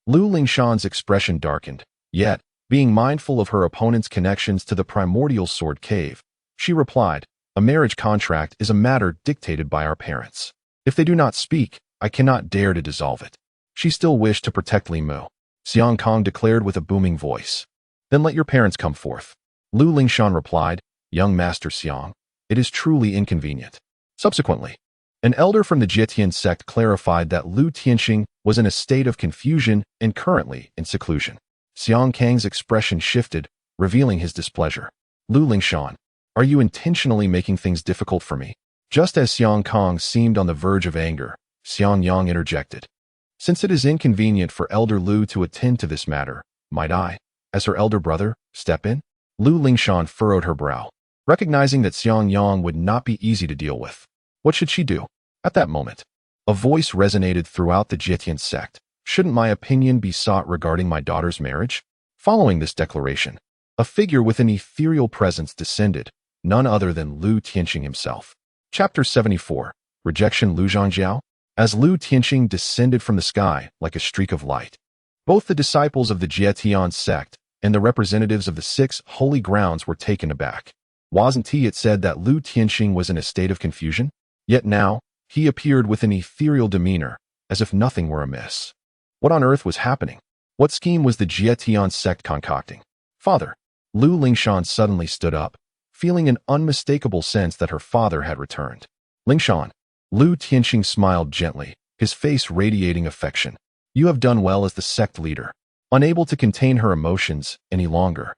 Lu Lingshan's expression darkened, yet, being mindful of her opponent's connections to the primordial sword cave, she replied, a marriage contract is a matter dictated by our parents. If they do not speak, I cannot dare to dissolve it. She still wished to protect Li Mu. Xiang Kong declared with a booming voice. Then let your parents come forth. Lu Lingshan replied, young Master Xiang, it is truly inconvenient. Subsequently, an elder from the Jietian sect clarified that Lu Tianxing was in a state of confusion and currently in seclusion. Xiang Kang's expression shifted, revealing his displeasure. Lu Lingshan, are you intentionally making things difficult for me? Just as Xiang Kang seemed on the verge of anger, Xiang Yang interjected. Since it is inconvenient for Elder Lu to attend to this matter, might I, as her elder brother, step in? Lu Lingshan furrowed her brow, recognizing that Xiang Yang would not be easy to deal with. What should she do? At that moment, a voice resonated throughout the Jietian sect. Shouldn't my opinion be sought regarding my daughter's marriage? Following this declaration, a figure with an ethereal presence descended, none other than Lu Tianqing himself. Chapter 74. Rejection. Lu Zhangjiao. As Lu Tianqing descended from the sky like a streak of light, both the disciples of the Jietian sect and the representatives of the 6 holy grounds were taken aback. Wasn't it said that Lu Tianqing was in a state of confusion? Yet now, he appeared with an ethereal demeanor, as if nothing were amiss. What on earth was happening? What scheme was the Jietian sect concocting? Father. Lu Lingshan suddenly stood up, feeling an unmistakable sense that her father had returned. Lingshan. Lu Tianqing smiled gently, his face radiating affection. You have done well as the sect leader. Unable to contain her emotions any longer,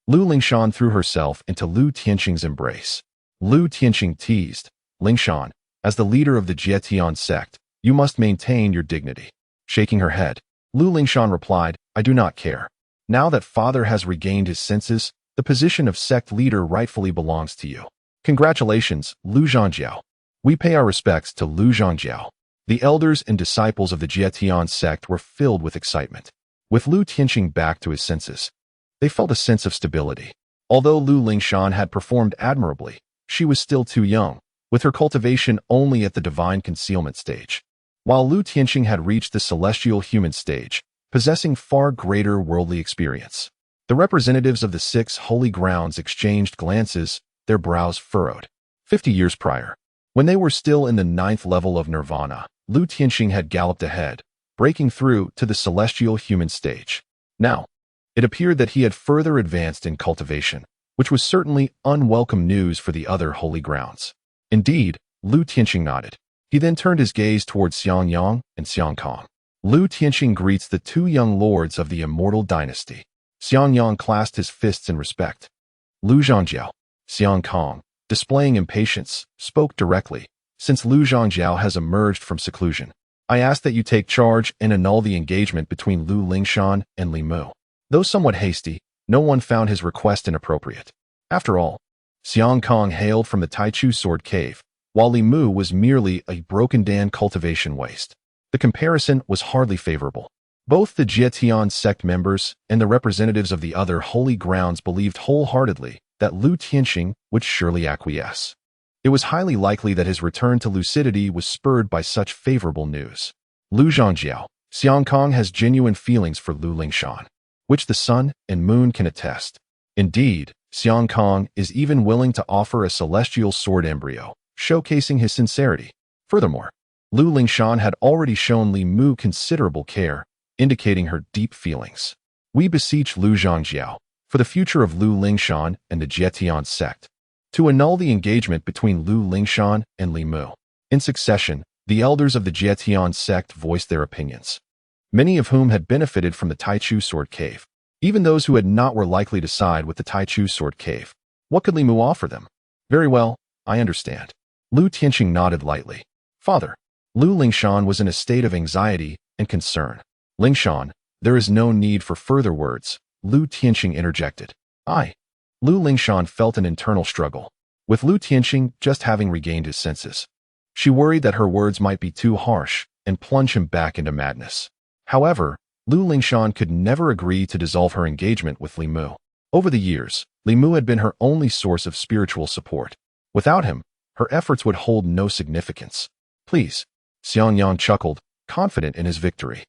Lu Lingshan threw herself into Lu Tianqing's embrace. Lu Tianqing teased, Lingshan, as the leader of the Jietian sect, you must maintain your dignity. Shaking her head, Lu Lingshan replied, I do not care. Now that father has regained his senses, the position of sect leader rightfully belongs to you. Congratulations, Lu Zhangjiao. We pay our respects to Lu Zhangjiao. The elders and disciples of the Jietian sect were filled with excitement. With Lu Tianqing back to his senses, they felt a sense of stability. Although Lu Lingshan had performed admirably, she was still too young, with her cultivation only at the divine concealment stage. While Lu Tianqing had reached the celestial human stage, possessing far greater worldly experience. The representatives of the 6 holy grounds exchanged glances, their brows furrowed. 50 years prior, when they were still in the 9th level of nirvana, Lu Tianqing had galloped ahead, breaking through to the celestial human stage. Now, it appeared that he had further advanced in cultivation, which was certainly unwelcome news for the other holy grounds. Indeed, Lu Tianqing nodded. He then turned his gaze towards Xiang Yang and Xiang Kang. Lu Tianqing greets the 2 young lords of the immortal dynasty. Xiang Yang clasped his fists in respect. Lu Zhangjiao. Xiang Kang, displaying impatience, spoke directly. Since Lu Zhangjiao has emerged from seclusion, I ask that you take charge and annul the engagement between Lu Lingshan and Li Mu. Though somewhat hasty, no one found his request inappropriate. After all, Xiang Kang hailed from the Taichu Sword Cave, while Li Mu was merely a broken Dan cultivation waste. The comparison was hardly favorable. Both the Jietian sect members and the representatives of the other holy grounds believed wholeheartedly that Lu Tianqing would surely acquiesce. It was highly likely that his return to lucidity was spurred by such favorable news. Lu Zhangjiao. Xiang Kang has genuine feelings for Lu Lingshan, which the sun and moon can attest. Indeed, Xiang Kang is even willing to offer a celestial sword embryo, showcasing his sincerity. Furthermore, Lu Lingshan had already shown Li Mu considerable care, indicating her deep feelings. We beseech Lu Zhangjiao, for the future of Lu Lingshan and the Jietian sect, to annul the engagement between Lu Lingshan and Li Mu. In succession, the elders of the Jietian sect voiced their opinions, many of whom had benefited from the Taichu Sword Cave. Even those who had not were likely to side with the Taichu Sword Cave. What could Li Mu offer them? Very well, I understand. Lu Tianqing nodded lightly. Father. Lu Lingshan was in a state of anxiety and concern. Lingshan, there is no need for further words, Lu Tianqing interjected. Lu Lingshan felt an internal struggle, with Lu Tianqing just having regained his senses. She worried that her words might be too harsh and plunge him back into madness. However, Lu Lingshan could never agree to dissolve her engagement with Li Mu. Over the years, Li Mu had been her only source of spiritual support. Without him, her efforts would hold no significance. Please. Xiang Yang chuckled, confident in his victory.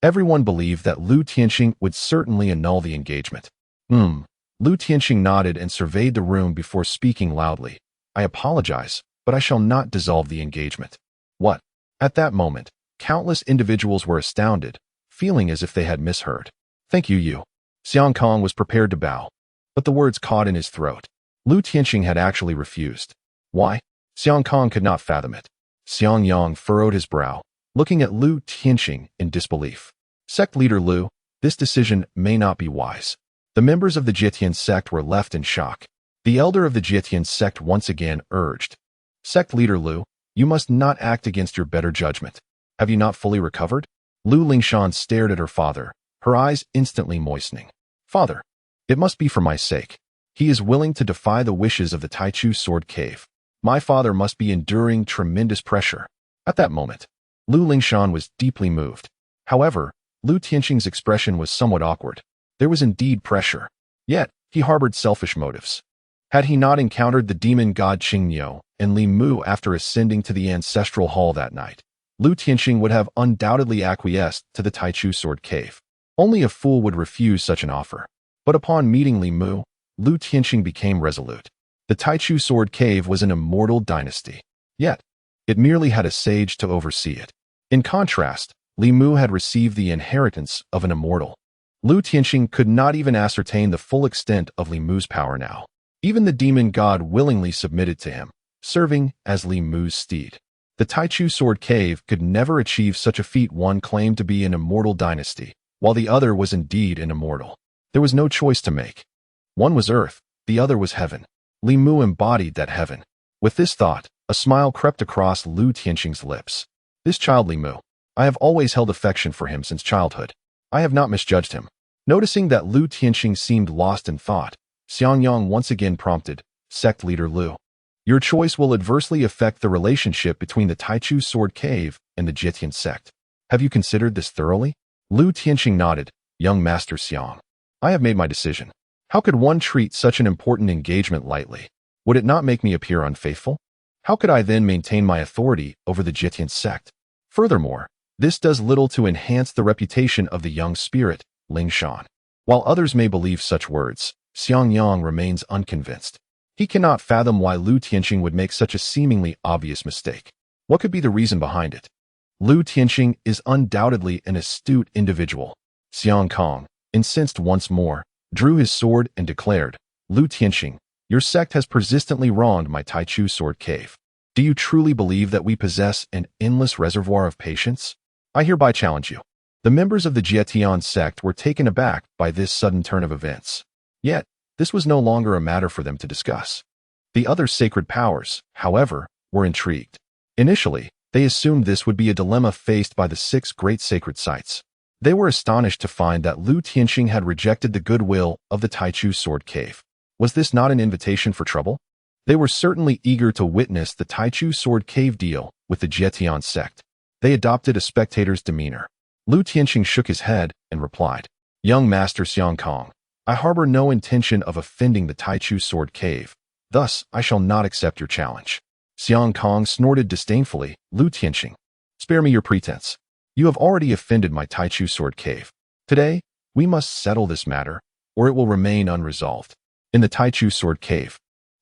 Everyone believed that Lu Tianqing would certainly annul the engagement. Lu Tianqing nodded and surveyed the room before speaking loudly. I apologize, but I shall not dissolve the engagement. What? At that moment, countless individuals were astounded, feeling as if they had misheard. Thank you. Xiang Kang was prepared to bow, but the words caught in his throat. Lu Tianqing had actually refused. Why? Xiang Kang could not fathom it. Xiang Yang furrowed his brow. looking at Lu Tianqing in disbelief. Sect leader Lu, this decision may not be wise. The members of the Jietian sect were left in shock. The elder of the Jietian sect once again urged, Sect leader Lu, you must not act against your better judgment. Have you not fully recovered? Lu Lingshan stared at her father, her eyes instantly moistening. Father, it must be for my sake. He is willing to defy the wishes of the Taichu Sword Cave. My father must be enduring tremendous pressure. At that moment, Lu Lingshan was deeply moved. However, Lu Tianqing's expression was somewhat awkward. There was indeed pressure. Yet, he harbored selfish motives. Had he not encountered the demon god Qingniu and Li Mu after ascending to the ancestral hall that night, Lu Tianqing would have undoubtedly acquiesced to the Taichu Sword Cave. Only a fool would refuse such an offer. But upon meeting Li Mu, Lu Tianqing became resolute. The Taichu Sword Cave was an immortal dynasty. Yet, it merely had a sage to oversee it. In contrast, Li Mu had received the inheritance of an immortal. Lu Tianqing could not even ascertain the full extent of Li Mu's power now. Even the demon god willingly submitted to him, serving as Li Mu's steed. The Taichu Sword Cave could never achieve such a feat. One claimed to be an immortal dynasty, while the other was indeed an immortal. There was no choice to make. One was earth, the other was heaven. Li Mu embodied that heaven. With this thought, a smile crept across Lu Tianqing's lips. This child Li Mu, I have always held affection for him since childhood. I have not misjudged him. Noticing that Lu Tianqing seemed lost in thought, Xiangyang once again prompted, Sect leader Lu. Your choice will adversely affect the relationship between the Taichu Sword Cave and the Jietian sect. Have you considered this thoroughly? Lu Tianqing nodded, Young Master Xiang. I have made my decision. How could one treat such an important engagement lightly? Would it not make me appear unfaithful? How could I then maintain my authority over the Jietian sect? Furthermore, this does little to enhance the reputation of the young spirit, Lingshan. While others may believe such words, Xiangyang remains unconvinced. He cannot fathom why Lu Tianqing would make such a seemingly obvious mistake. What could be the reason behind it? Lu Tianqing is undoubtedly an astute individual. Xiang Kong, incensed once more, drew his sword and declared, Lu Tianqing, your sect has persistently wronged my Taichu Sword Cave. Do you truly believe that we possess an endless reservoir of patience? I hereby challenge you. The members of the Jietian sect were taken aback by this sudden turn of events. Yet, this was no longer a matter for them to discuss. The other sacred powers, however, were intrigued. Initially, they assumed this would be a dilemma faced by the 6 great sacred sites. They were astonished to find that Lu Tianqing had rejected the goodwill of the Taichu Sword Cave. Was this not an invitation for trouble? They were certainly eager to witness the Taichu Sword Cave deal with the Jietian sect. They adopted a spectator's demeanor. Lu Tianqing shook his head and replied, Young Master Xiang Kong, I harbor no intention of offending the Taichu Sword Cave. Thus, I shall not accept your challenge. Xiang Kong snorted disdainfully, Lu Tianqing, spare me your pretense. You have already offended my Taichu Sword Cave. Today, we must settle this matter, or it will remain unresolved. In the Taichu Sword Cave,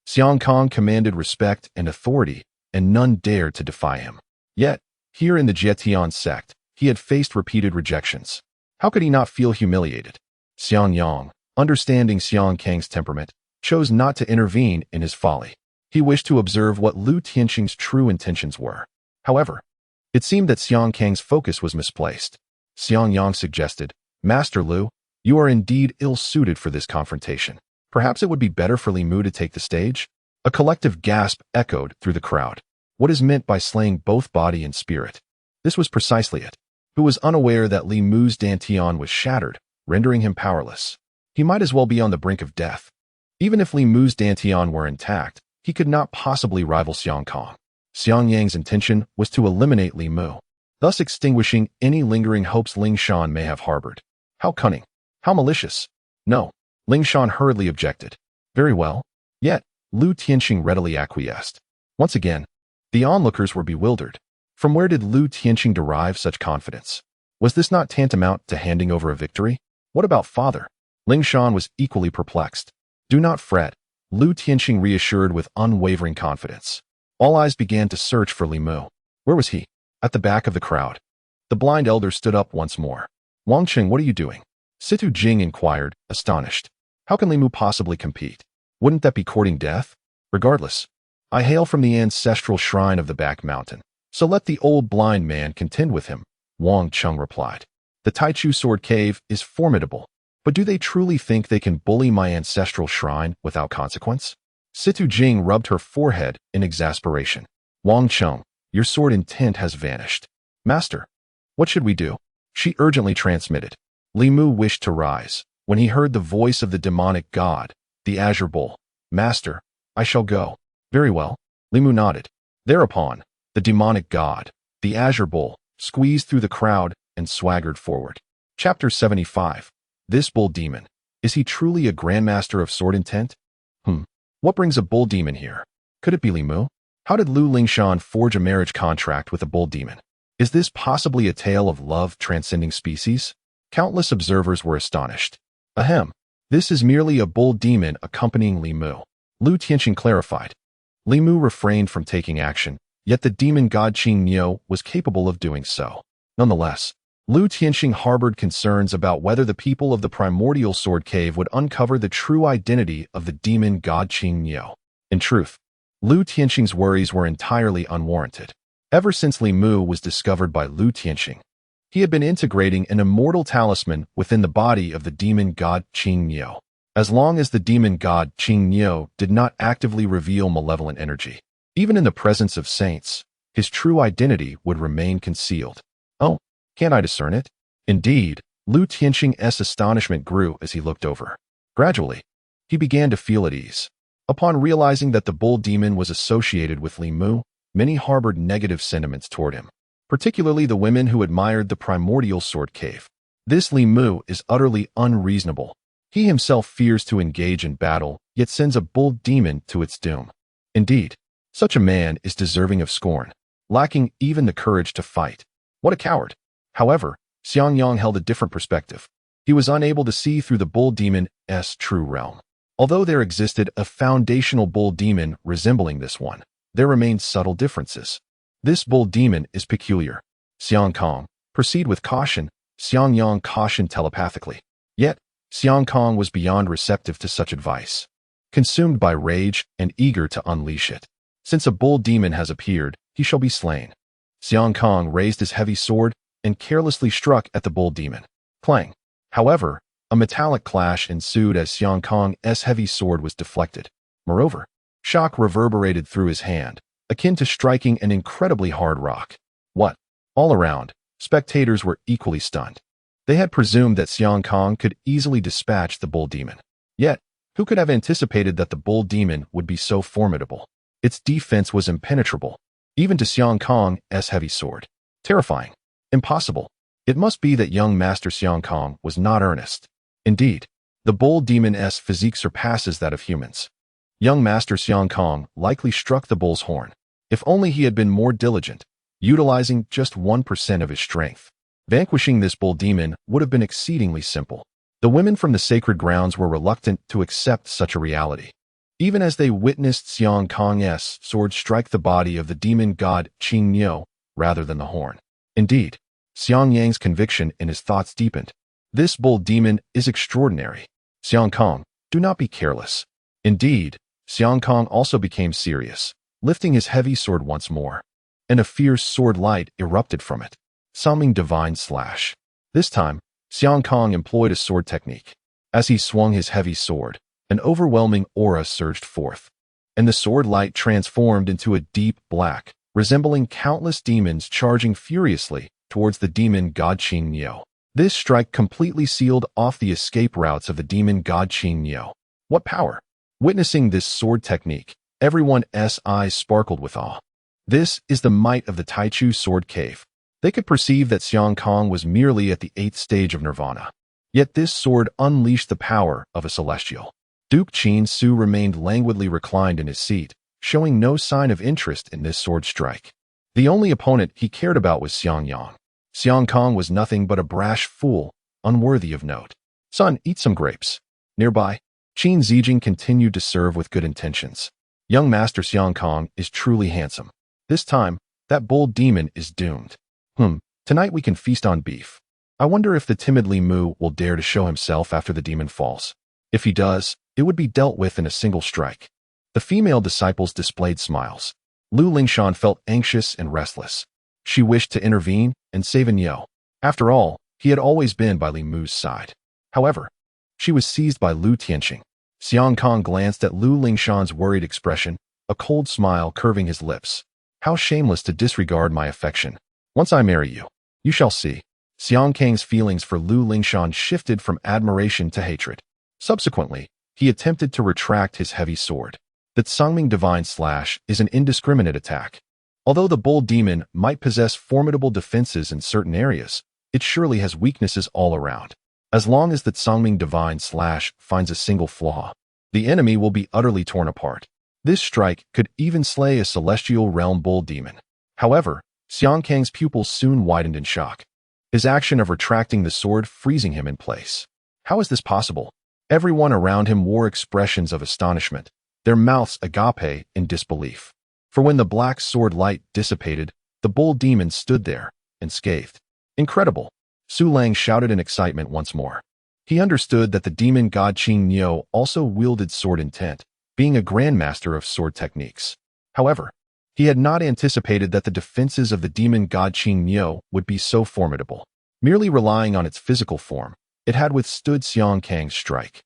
Xiang Kong commanded respect and authority, and none dared to defy him. Yet, here in the Jietian sect, he had faced repeated rejections. How could he not feel humiliated? Xiang Yang, understanding Xiang Kang's temperament, chose not to intervene in his folly. He wished to observe what Lu Tianqing's true intentions were. However, it seemed that Xiang Kang's focus was misplaced. Xiang Yang suggested, Master Lu, you are indeed ill-suited for this confrontation. Perhaps it would be better for Li Mu to take the stage? A collective gasp echoed through the crowd. What is meant by slaying both body and spirit? This was precisely it. Who was unaware that Li Mu's dantian was shattered, rendering him powerless. He might as well be on the brink of death. Even if Li Mu's dantian were intact, he could not possibly rival Xiang Kong. Xiang Yang's intention was to eliminate Li Mu, thus extinguishing any lingering hopes Ling Shan may have harbored. How cunning! How malicious! No, Ling Shan hurriedly objected. Very well. Yet, Lu Tianqing readily acquiesced. Once again, the onlookers were bewildered. From where did Lu Tianqing derive such confidence? Was this not tantamount to handing over a victory? What about father? Ling Shan was equally perplexed. Do not fret, Lu Tianqing reassured with unwavering confidence. All eyes began to search for Li Mu. Where was he? At the back of the crowd. The blind elder stood up once more. Wang Qing, what are you doing? Situ Jing inquired, astonished. How can Li Mu possibly compete? Wouldn't that be courting death? Regardless, I hail from the ancestral shrine of the back mountain. So let the old blind man contend with him, Wang Chung replied. The Taichu sword cave is formidable, but do they truly think they can bully my ancestral shrine without consequence? Situ Jing rubbed her forehead in exasperation. Wang Chung, your sword intent has vanished. Master, what should we do? She urgently transmitted. Li Mu wished to rise when he heard the voice of the demonic god, the Azure Bull. Master, I shall go. Very well. Li Mu nodded. Thereupon, the demonic god, the Azure Bull, squeezed through the crowd and swaggered forward. Chapter 75. This bull demon. Is he truly a grandmaster of sword intent? What brings a bull demon here? Could it be Li Mu? How did Lu Lingshan forge a marriage contract with a bull demon? Is this possibly a tale of love transcending species? Countless observers were astonished. Ahem. This is merely a bull demon accompanying Li Mu. Lu Tianxing clarified. Li Mu refrained from taking action, yet the demon god Qing Niu was capable of doing so. Nonetheless, Lu Tianxing harbored concerns about whether the people of the primordial sword cave would uncover the true identity of the demon god Qing Niu. In truth, Lu Tianxing's worries were entirely unwarranted. Ever since Li Mu was discovered by Lu Tianxing, he had been integrating an immortal talisman within the body of the demon god Qing Niu. As long as the demon god Qing Niu did not actively reveal malevolent energy, even in the presence of saints, his true identity would remain concealed. Oh, can't I discern it? Indeed, Lu Tianxing's astonishment grew as he looked over. Gradually, he began to feel at ease. Upon realizing that the bull demon was associated with Li Mu, many harbored negative sentiments toward him, particularly the women who admired the primordial sword cave. This Li Mu is utterly unreasonable. He himself fears to engage in battle, yet sends a bull demon to its doom. Indeed, such a man is deserving of scorn, lacking even the courage to fight. What a coward! However, Xiangyang held a different perspective. He was unable to see through the bull demon's true realm. Although there existed a foundational bull demon resembling this one, there remained subtle differences. This bull demon is peculiar. Xiangkong, proceed with caution, Xiangyang cautioned telepathically. Yet, Xiangkong was beyond receptive to such advice, consumed by rage and eager to unleash it. Since a bull demon has appeared, he shall be slain. Xiangkong raised his heavy sword and carelessly struck at the bull demon. Clang. However, a metallic clash ensued as Xiangkong's heavy sword was deflected. Moreover, shock reverberated through his hand, akin to striking an incredibly hard rock. What? All around, spectators were equally stunned. They had presumed that Xiangkong could easily dispatch the bull demon. Yet, who could have anticipated that the bull demon would be so formidable? Its defense was impenetrable, even to Xiangkong's heavy sword. Terrifying. Impossible. It must be that young Master Xiangkong was not earnest. Indeed, the bull demon's physique surpasses that of humans. Young Master Xiangkong likely struck the bull's horn. If only he had been more diligent, utilizing just 1% of his strength. Vanquishing this bull demon would have been exceedingly simple. The women from the sacred grounds were reluctant to accept such a reality, even as they witnessed Xiangkong's sword strike the body of the demon god Qing Niu rather than the horn. Indeed, Xiangyang's conviction in his thoughts deepened. This bull demon is extraordinary. Xiangkong, do not be careless. Indeed, Xiangkong also became serious, lifting his heavy sword once more, and a fierce sword light erupted from it, summoning divine slash. This time, Xiangkong employed a sword technique. As he swung his heavy sword, an overwhelming aura surged forth, and the sword light transformed into a deep black, resembling countless demons charging furiously towards the demon god Qing Niu. This strike completely sealed off the escape routes of the demon god Qing Niu. What power! Witnessing this sword technique, everyone's eyes sparkled with awe. This is the might of the Taichu sword cave. They could perceive that Xiangkong was merely at the 8th stage of nirvana. Yet this sword unleashed the power of a celestial. Duke Qin Su remained languidly reclined in his seat, showing no sign of interest in this sword strike. The only opponent he cared about was Xiangyang. Xiangkong was nothing but a brash fool, unworthy of note. Son, eat some grapes. Nearby, Qin Zijing continued to serve with good intentions. Young Master Xiangkong is truly handsome. This time, that bull demon is doomed. Tonight we can feast on beef. I wonder if the timid Li Mu will dare to show himself after the demon falls. If he does, it would be dealt with in a single strike. The female disciples displayed smiles. Lu Lingshan felt anxious and restless. She wished to intervene and save Nyo. After all, he had always been by Li Mu's side. However, she was seized by Lu Tianqing. Xiang Kong glanced at Lu Lingshan's worried expression, a cold smile curving his lips. How shameless to disregard my affection. Once I marry you, you shall see. Xiang Kang's feelings for Lu Lingshan shifted from admiration to hatred. Subsequently, he attempted to retract his heavy sword. The Tsangming Divine Slash is an indiscriminate attack. Although the bull demon might possess formidable defenses in certain areas, it surely has weaknesses all around. As long as the Tsangming Divine Slash finds a single flaw, the enemy will be utterly torn apart. This strike could even slay a celestial realm bull demon. However, Xiang Kang's pupils soon widened in shock, his action of retracting the sword freezing him in place. How is this possible? Everyone around him wore expressions of astonishment, their mouths agape in disbelief. For when the black sword light dissipated, the bull demon stood there, unscathed. Incredible! Su Lang shouted in excitement once more. He understood that the demon god Qing Nyo also wielded sword intent, being a grandmaster of sword techniques. However, he had not anticipated that the defenses of the demon god Qing Nyo would be so formidable. Merely relying on its physical form, it had withstood Xiang Kang's strike.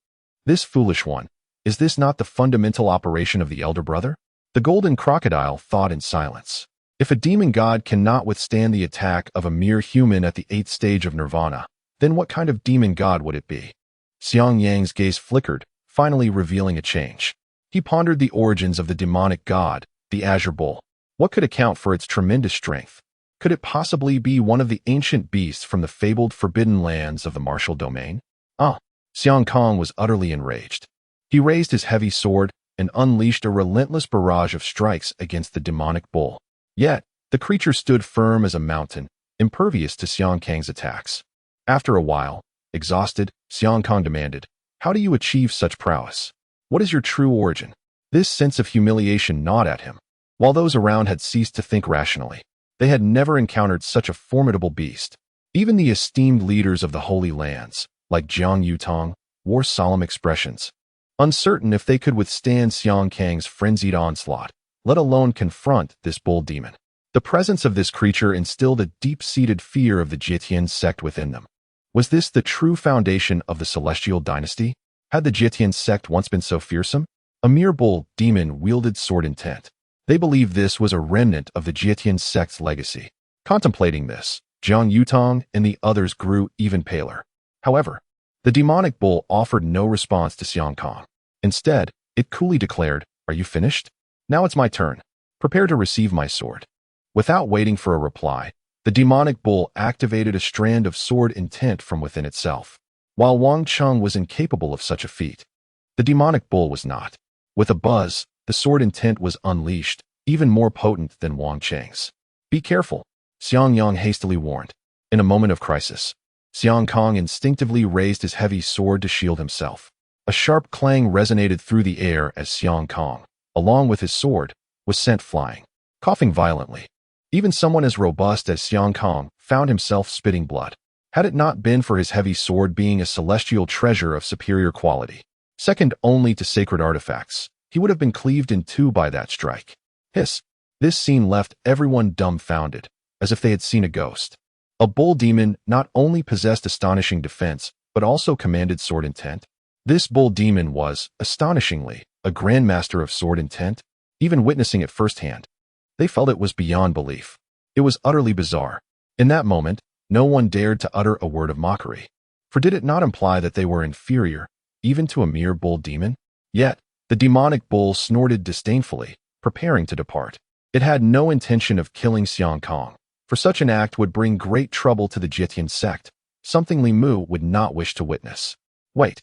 This foolish one, is this not the fundamental operation of the elder brother? The golden crocodile thought in silence. If a demon god cannot withstand the attack of a mere human at the 8th stage of nirvana, then what kind of demon god would it be? Xiang Yang's gaze flickered, finally revealing a change. He pondered the origins of the demonic god, the Azure Bull. What could account for its tremendous strength? Could it possibly be one of the ancient beasts from the fabled forbidden lands of the martial domain? Xiang Kong was utterly enraged. He raised his heavy sword and unleashed a relentless barrage of strikes against the demonic bull. Yet, the creature stood firm as a mountain, impervious to Xiang Kang's attacks. After a while, exhausted, Xiang Kong demanded, "How do you achieve such prowess? What is your true origin?" This sense of humiliation gnawed at him. While those around had ceased to think rationally, they had never encountered such a formidable beast. Even the esteemed leaders of the Holy Lands, like Jiang Yutong, wore solemn expressions, uncertain if they could withstand Xiang Kang's frenzied onslaught, let alone confront this bull demon. The presence of this creature instilled a deep-seated fear of the Jietian sect within them. Was this the true foundation of the celestial dynasty? Had the Jietian sect once been so fearsome? A mere bull demon wielded sword intent. They believed this was a remnant of the Jietian sect's legacy. Contemplating this, Jiang Yutong and the others grew even paler. However, the demonic bull offered no response to Xiang Kong. Instead, it coolly declared, "Are you finished? Now it's my turn. Prepare to receive my sword." Without waiting for a reply, the demonic bull activated a strand of sword intent from within itself. While Wang Cheng was incapable of such a feat, the demonic bull was not. With a buzz, the sword intent was unleashed, even more potent than Wang Cheng's. "Be careful," Xiang Yang hastily warned. In a moment of crisis, Xiang Kong instinctively raised his heavy sword to shield himself. A sharp clang resonated through the air as Xiang Kong, along with his sword, was sent flying, coughing violently. Even someone as robust as Xiang Kong found himself spitting blood. Had it not been for his heavy sword being a celestial treasure of superior quality, second only to sacred artifacts, he would have been cleaved in two by that strike. Hiss! This scene left everyone dumbfounded, as if they had seen a ghost. A bull demon not only possessed astonishing defense, but also commanded sword intent. This bull demon was, astonishingly, a grandmaster of sword intent. Even witnessing it firsthand, they felt it was beyond belief. It was utterly bizarre. In that moment, no one dared to utter a word of mockery. For did it not imply that they were inferior, even to a mere bull demon? Yet, the demonic bull snorted disdainfully, preparing to depart. It had no intention of killing Xiang Kong, for such an act would bring great trouble to the Jietian sect, something Li Mu would not wish to witness. "Wait,"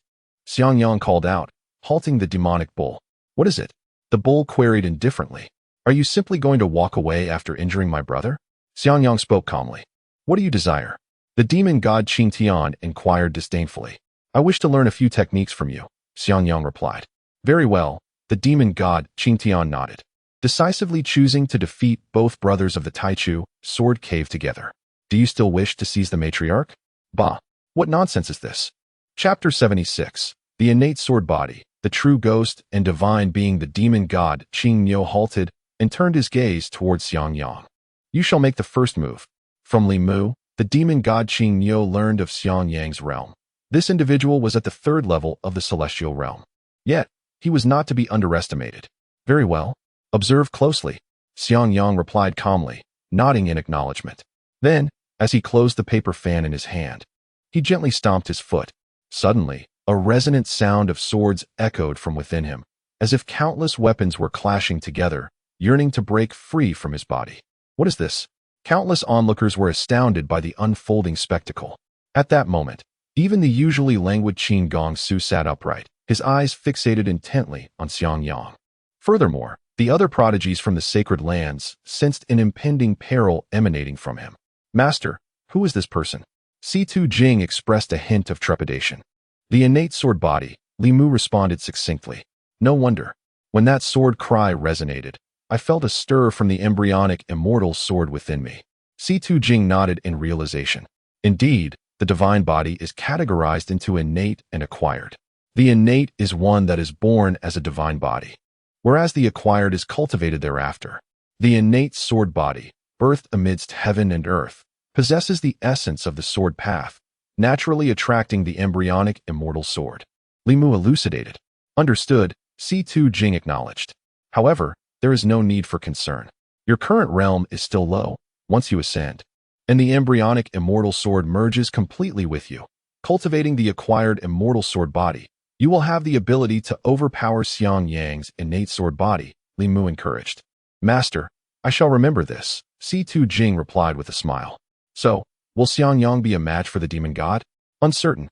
Xiang Yang called out, halting the demonic bull. "What is it?" The bull queried indifferently. "Are you simply going to walk away after injuring my brother?" Xiang Yang spoke calmly. "What do you desire?" The demon god Qing Tian inquired disdainfully. "I wish to learn a few techniques from you," Xiang Yang replied. "Very well," the demon god Qing Tian nodded, decisively choosing to defeat both brothers of the Taichu sword cave together. "Do you still wish to seize the matriarch?" "Bah! What nonsense is this?" Chapter 76. The innate sword body, the true ghost and divine being the demon god Qing Nyo halted, and turned his gaze towards Xiangyang. You shall make the first move. From Li Mu, the demon god Qing Niu learned of Xiangyang's realm. This individual was at the third level of the celestial realm. Yet, he was not to be underestimated. Very well. Observe closely. Xiangyang replied calmly, nodding in acknowledgement. Then, as he closed the paper fan in his hand, he gently stomped his foot. Suddenly, a resonant sound of swords echoed from within him, as if countless weapons were clashing together, yearning to break free from his body. What is this? Countless onlookers were astounded by the unfolding spectacle. At that moment, even the usually languid Qin Gongsu sat upright, his eyes fixated intently on Xiangyang. Furthermore, the other prodigies from the sacred lands sensed an impending peril emanating from him. Master, who is this person? C2 Jing expressed a hint of trepidation. The innate sword body, Li Mu responded succinctly. No wonder. When that sword cry resonated, I felt a stir from the embryonic immortal sword within me. C2 Jing nodded in realization. Indeed, the divine body is categorized into innate and acquired. The innate is one that is born as a divine body, whereas the acquired is cultivated thereafter. The innate sword body, birthed amidst heaven and earth, possesses the essence of the sword path, naturally attracting the embryonic immortal sword. Li Mu elucidated. Understood, C2 Jing acknowledged. However, there is no need for concern. Your current realm is still low. Once you ascend, and the embryonic immortal sword merges completely with you, cultivating the acquired immortal sword body, you will have the ability to overpower Xiangyang's innate sword body, Li Mu encouraged. Master, I shall remember this, C2 Jing replied with a smile. So, will Xiangyang be a match for the demon god? Uncertain.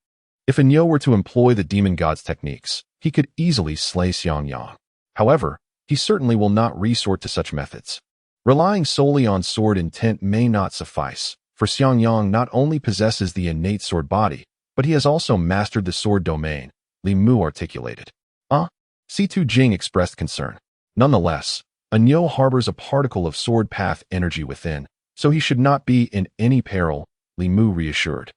If a Niu were to employ the demon god's techniques, he could easily slay Xiangyang. However, he certainly will not resort to such methods. Relying solely on sword intent may not suffice, for Xiangyang not only possesses the innate sword body, but he has also mastered the sword domain, Li Mu articulated. C2 Jing expressed concern. Nonetheless, a Niu harbors a particle of sword path energy within, so he should not be in any peril, Li Mu reassured.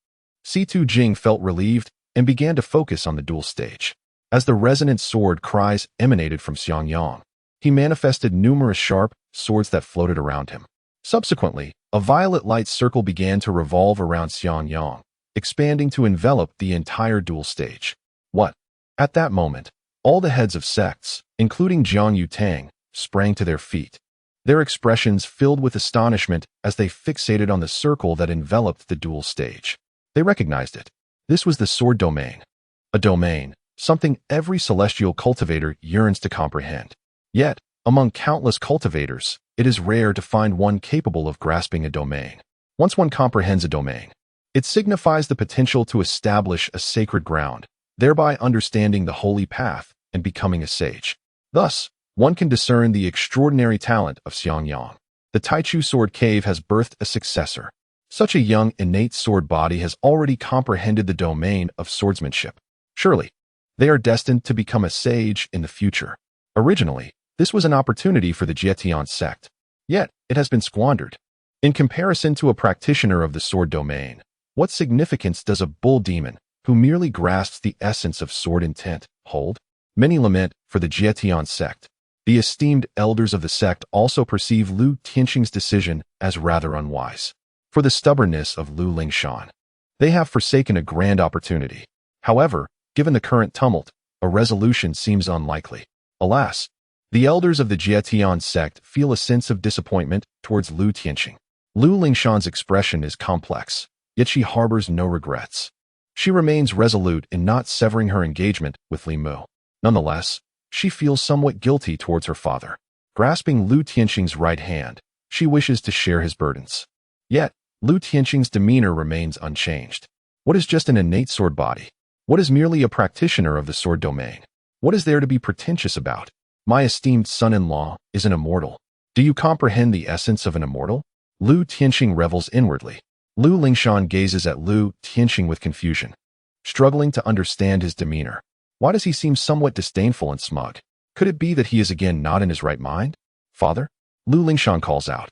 C2 Jing felt relieved and began to focus on the duel stage. As the resonant sword cries emanated from Xiangyang, he manifested numerous sharp swords that floated around him. Subsequently, a violet light circle began to revolve around Xiangyang, expanding to envelop the entire duel stage. What? At that moment, all the heads of sects, including Jiang Yutang, sprang to their feet. Their expressions filled with astonishment as they fixated on the circle that enveloped the duel stage. They recognized it. This was the sword domain. A domain, something every celestial cultivator yearns to comprehend. Yet, among countless cultivators, it is rare to find one capable of grasping a domain. Once one comprehends a domain, it signifies the potential to establish a sacred ground, thereby understanding the holy path and becoming a sage. Thus, one can discern the extraordinary talent of Xiangyang. The Taichu Sword Cave has birthed a successor. Such a young, innate sword body has already comprehended the domain of swordsmanship. Surely, they are destined to become a sage in the future. Originally, this was an opportunity for the Jietian sect. Yet, it has been squandered. In comparison to a practitioner of the sword domain, what significance does a bull demon, who merely grasps the essence of sword intent, hold? Many lament for the Jietian sect. The esteemed elders of the sect also perceive Lu Tianxing's decision as rather unwise. For the stubbornness of Lu Lingshan, they have forsaken a grand opportunity. However, given the current tumult, a resolution seems unlikely. Alas, the elders of the Jietian sect feel a sense of disappointment towards Lu Tianxing. Lu Lingshan's expression is complex, yet she harbors no regrets. She remains resolute in not severing her engagement with Li Mu. Nonetheless, she feels somewhat guilty towards her father. Grasping Lu Tianxing's right hand, she wishes to share his burdens. Yet, Lu Tianxing's demeanor remains unchanged. What is just an innate sword body? What is merely a practitioner of the sword domain? What is there to be pretentious about? My esteemed son-in-law is an immortal. Do you comprehend the essence of an immortal? Lu Tianxing revels inwardly. Lu Lingshan gazes at Lu Tianxing with confusion, struggling to understand his demeanor. Why does he seem somewhat disdainful and smug? Could it be that he is again not in his right mind? Father? Lu Lingshan calls out.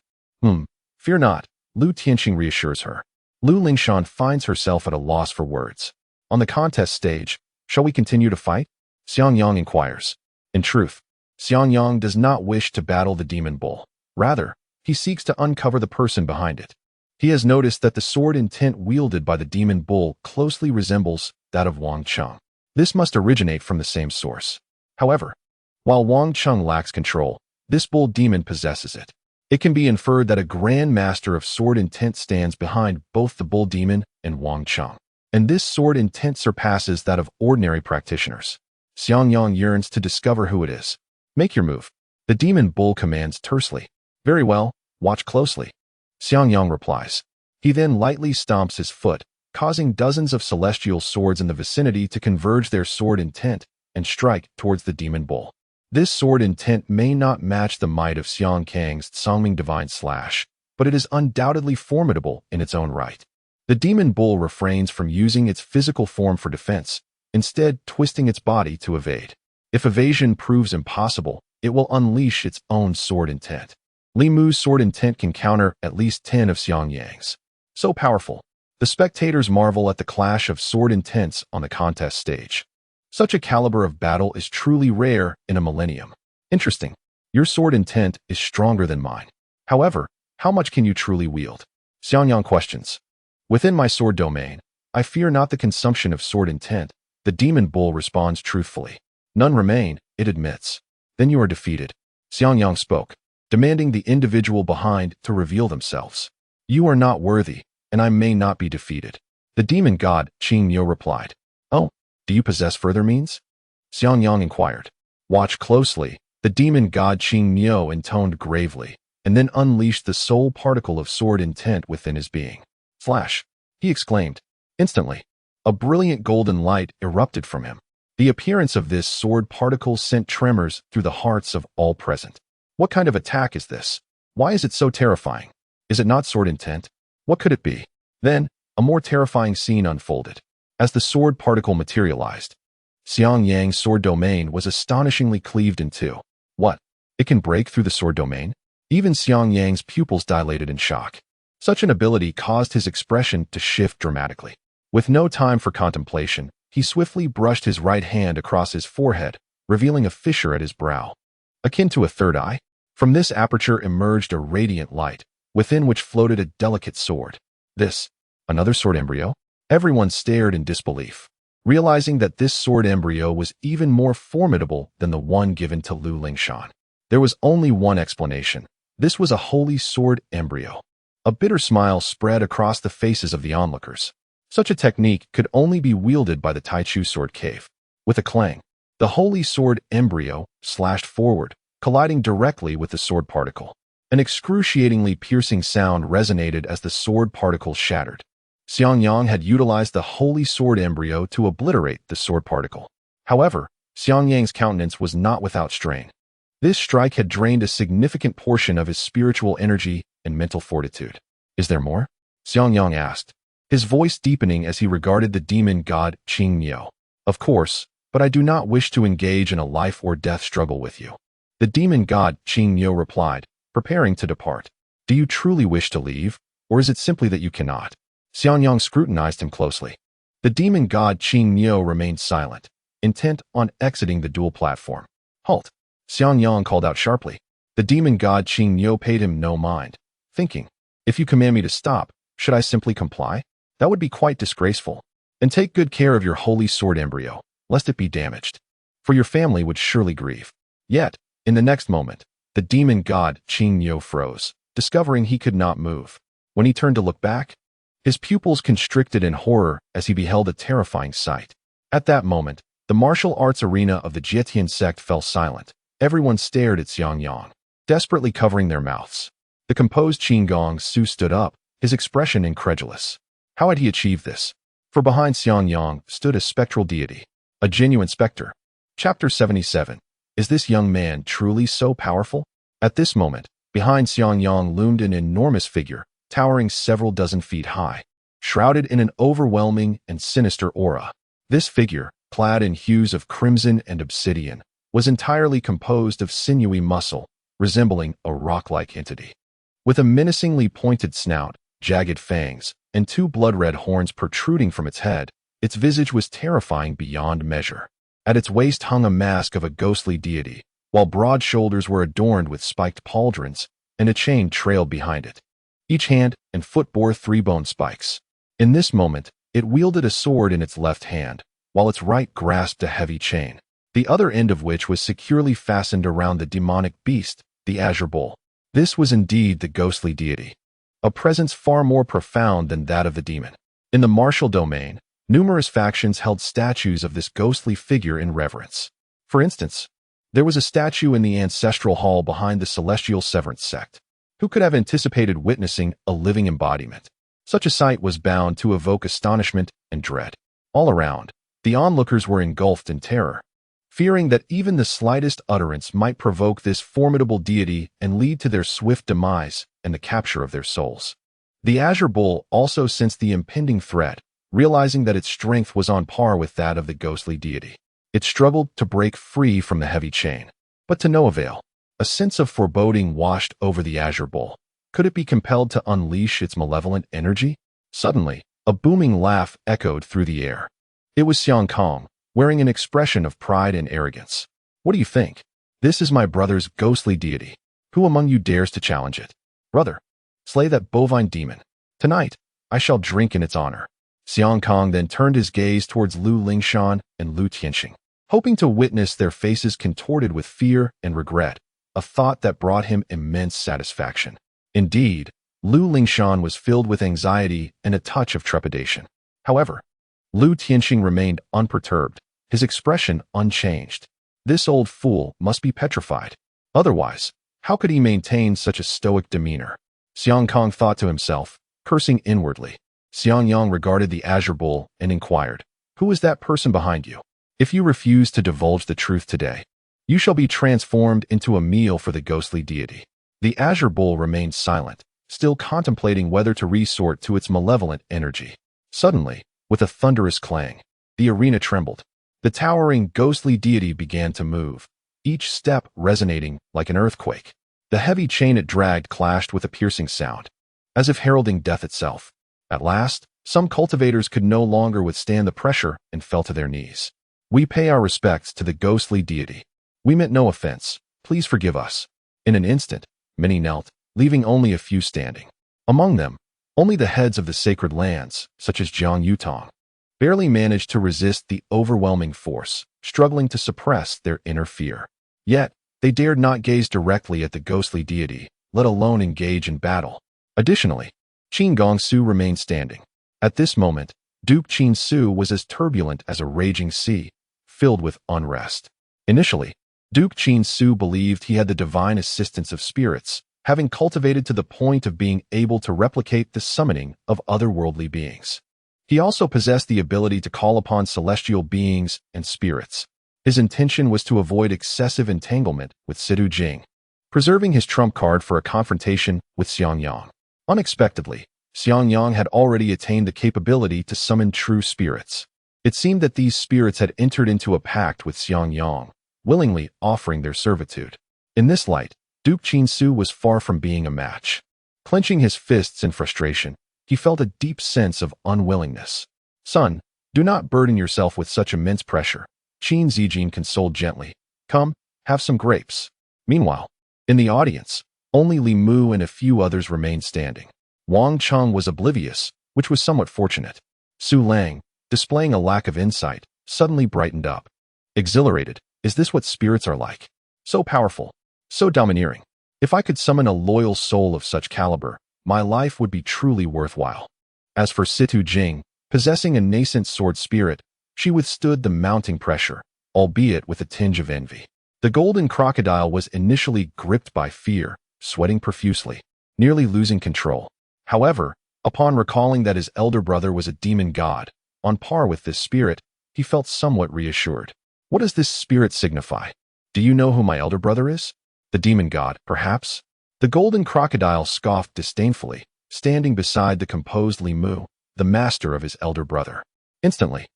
Fear not, Lu Tianxing reassures her. Lu Lingshan finds herself at a loss for words. On the contest stage, shall we continue to fight? Xiangyang inquires. In truth, Xiangyang does not wish to battle the demon bull. Rather, he seeks to uncover the person behind it. He has noticed that the sword intent wielded by the demon bull closely resembles that of Wang Cheng. This must originate from the same source. However, while Wang Cheng lacks control, this bull demon possesses it. It can be inferred that a grand master of sword intent stands behind both the bull demon and Wang Cheng. And this sword intent surpasses that of ordinary practitioners. Xiangyang yearns to discover who it is. Make your move. The demon bull commands tersely. Very well, watch closely. Xiangyang replies. He then lightly stomps his foot, causing dozens of celestial swords in the vicinity to converge their sword intent and strike towards the demon bull. This sword intent may not match the might of Xiangyang's Songming Divine Slash, but it is undoubtedly formidable in its own right. The demon bull refrains from using its physical form for defense, instead twisting its body to evade. If evasion proves impossible, it will unleash its own sword intent. Li Mu's sword intent can counter at least 10 of Xiangyang's. So powerful. The spectators marvel at the clash of sword intents on the contest stage. Such a caliber of battle is truly rare in a millennium. Interesting. Your sword intent is stronger than mine. However, how much can you truly wield? Xiangyang questions. Within my sword domain, I fear not the consumption of sword intent. The demon bull responds truthfully. None remain, it admits. Then you are defeated. Xiangyang spoke, demanding the individual behind to reveal themselves. You are not worthy, and I may not be defeated. The demon god, Qing Miao, replied. Oh, do you possess further means? Xiangyang inquired. Watch closely. The demon god Qing Miao intoned gravely, and then unleashed the soul particle of sword intent within his being. Flash! He exclaimed. Instantly, a brilliant golden light erupted from him. The appearance of this sword particle sent tremors through the hearts of all present. What kind of attack is this? Why is it so terrifying? Is it not sword intent? What could it be? Then, a more terrifying scene unfolded. As the sword particle materialized, Xiangyang's sword domain was astonishingly cleaved in two. What? It can break through the sword domain? Even Xiangyang's pupils dilated in shock. Such an ability caused his expression to shift dramatically. With no time for contemplation, he swiftly brushed his right hand across his forehead, revealing a fissure at his brow. Akin to a third eye, from this aperture emerged a radiant light, within which floated a delicate sword. This, another sword embryo? Everyone stared in disbelief, realizing that this sword embryo was even more formidable than the one given to Lu Lingshan. There was only one explanation. This was a holy sword embryo. A bitter smile spread across the faces of the onlookers. Such a technique could only be wielded by the Taichu sword cave. With a clang, the holy sword embryo slashed forward, colliding directly with the sword particle. An excruciatingly piercing sound resonated as the sword particle shattered. Xiangyang had utilized the holy sword embryo to obliterate the sword particle. However, Xiangyang's countenance was not without strain. This strike had drained a significant portion of his spiritual energy and mental fortitude. Is there more? Xiangyang asked, his voice deepening as he regarded the demon god Qing Miao. Of course, but I do not wish to engage in a life or death struggle with you. The demon god Qing Miao replied, preparing to depart. Do you truly wish to leave, or is it simply that you cannot? Xiangyang scrutinized him closely. The demon god Qing Miao remained silent, intent on exiting the dual platform. Halt! Xiangyang called out sharply. The demon god Qing Miao paid him no mind, thinking, if you command me to stop, should I simply comply? That would be quite disgraceful. And take good care of your holy sword embryo, lest it be damaged. For your family would surely grieve. Yet, in the next moment, the demon god Qing Miao froze, discovering he could not move. When he turned to look back, his pupils constricted in horror as he beheld a terrifying sight. At that moment, the martial arts arena of the Jietian sect fell silent. Everyone stared at Xiangyang, desperately covering their mouths. The composed Qinggong Su stood up, his expression incredulous. How had he achieved this? For behind Xiangyang stood a spectral deity, a genuine specter. Chapter 77. Is this young man truly so powerful? At this moment, behind Xiangyang loomed an enormous figure, towering several dozen feet high, shrouded in an overwhelming and sinister aura. This figure, clad in hues of crimson and obsidian, was entirely composed of sinewy muscle, resembling a rock-like entity. With a menacingly pointed snout, jagged fangs, and two blood-red horns protruding from its head, its visage was terrifying beyond measure. At its waist hung a mask of a ghostly deity, while broad shoulders were adorned with spiked pauldrons, and a chain trailed behind it. Each hand and foot bore 3 bone spikes. In this moment, it wielded a sword in its left hand, while its right grasped a heavy chain, the other end of which was securely fastened around the demonic beast, the azure bull. This was indeed the ghostly deity, a presence far more profound than that of the demon. In the martial domain, numerous factions held statues of this ghostly figure in reverence. For instance, there was a statue in the ancestral hall behind the celestial severance sect. Who could have anticipated witnessing a living embodiment? Such a sight was bound to evoke astonishment and dread. All around, the onlookers were engulfed in terror, fearing that even the slightest utterance might provoke this formidable deity and lead to their swift demise and the capture of their souls. The azure bull also sensed the impending threat, realizing that its strength was on par with that of the ghostly deity. It struggled to break free from the heavy chain, but to no avail. A sense of foreboding washed over the azure bull. Could it be compelled to unleash its malevolent energy? Suddenly, a booming laugh echoed through the air. It was Xiang Kong, wearing an expression of pride and arrogance. What do you think? This is my brother's ghostly deity. Who among you dares to challenge it? Brother, slay that bovine demon. Tonight, I shall drink in its honor. Xiang Kong then turned his gaze towards Lu Lingshan and Lu Tianxing, hoping to witness their faces contorted with fear and regret, a thought that brought him immense satisfaction. Indeed, Lu Lingshan was filled with anxiety and a touch of trepidation. However, Lu Tianxing remained unperturbed, his expression unchanged. This old fool must be petrified. Otherwise, how could he maintain such a stoic demeanor? Xiang Kong thought to himself, cursing inwardly. Xiang Yang regarded the azure bull and inquired, "Who is that person behind you? If you refuse to divulge the truth today, you shall be transformed into a meal for the ghostly deity." The azure bull remained silent, still contemplating whether to resort to its malevolent energy. Suddenly, with a thunderous clang, the arena trembled. The towering ghostly deity began to move, each step resonating like an earthquake. The heavy chain it dragged clashed with a piercing sound, as if heralding death itself. At last, some cultivators could no longer withstand the pressure and fell to their knees. "We pay our respects to the ghostly deity. We meant no offense. Please forgive us." In an instant, many knelt, leaving only a few standing. Among them, only the heads of the sacred lands, such as Jiang Yutong, barely managed to resist the overwhelming force, struggling to suppress their inner fear. Yet, they dared not gaze directly at the ghostly deity, let alone engage in battle. Additionally, Qin Gongsu remained standing. At this moment, Duke Qin Su was as turbulent as a raging sea, filled with unrest. Initially, Duke Qin Su believed he had the divine assistance of spirits, having cultivated to the point of being able to replicate the summoning of otherworldly beings. He also possessed the ability to call upon celestial beings and spirits. His intention was to avoid excessive entanglement with Situ Jing, preserving his trump card for a confrontation with Xiang Yang. Unexpectedly, Xiang Yang had already attained the capability to summon true spirits. It seemed that these spirits had entered into a pact with Xiang Yang, willingly offering their servitude. In this light, Duke Qin Su was far from being a match. Clenching his fists in frustration, he felt a deep sense of unwillingness. "Son, do not burden yourself with such immense pressure," Qin Zijin consoled gently. "Come, have some grapes." Meanwhile, in the audience, only Li Mu and a few others remained standing. Wang Cheng was oblivious, which was somewhat fortunate. Su Lang, displaying a lack of insight, suddenly brightened up. Exhilarated, is this what spirits are like? So powerful, so domineering. If I could summon a loyal soul of such caliber, my life would be truly worthwhile. As for Situ Jing, possessing a nascent sword spirit, she withstood the mounting pressure, albeit with a tinge of envy. The golden crocodile was initially gripped by fear, sweating profusely, nearly losing control. However, upon recalling that his elder brother was a demon god, on par with this spirit, he felt somewhat reassured. What does this spirit signify? Do you know who my elder brother is? The demon god, perhaps? The golden crocodile scoffed disdainfully, standing beside the composed Li Mu, the master of his elder brother. Instantly,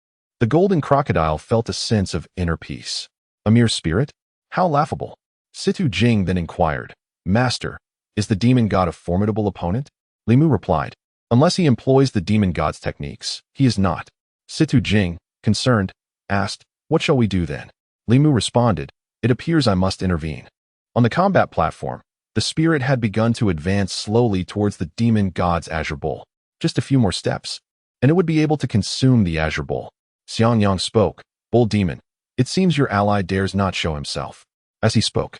the golden crocodile felt a sense of inner peace. A mere spirit? How laughable! Situ Jing then inquired, "Master, is the demon god a formidable opponent?" Li Mu replied, "Unless he employs the demon god's techniques, he is not." Situ Jing, concerned, asked, "What shall we do then?" Li Mu responded, It appears I must intervene. On the combat platform, the spirit had begun to advance slowly towards the demon god's azure bowl. Just a few more steps, and it would be able to consume the azure bowl. Xiangyang spoke. Bull demon, it seems your ally dares not show himself. As he spoke,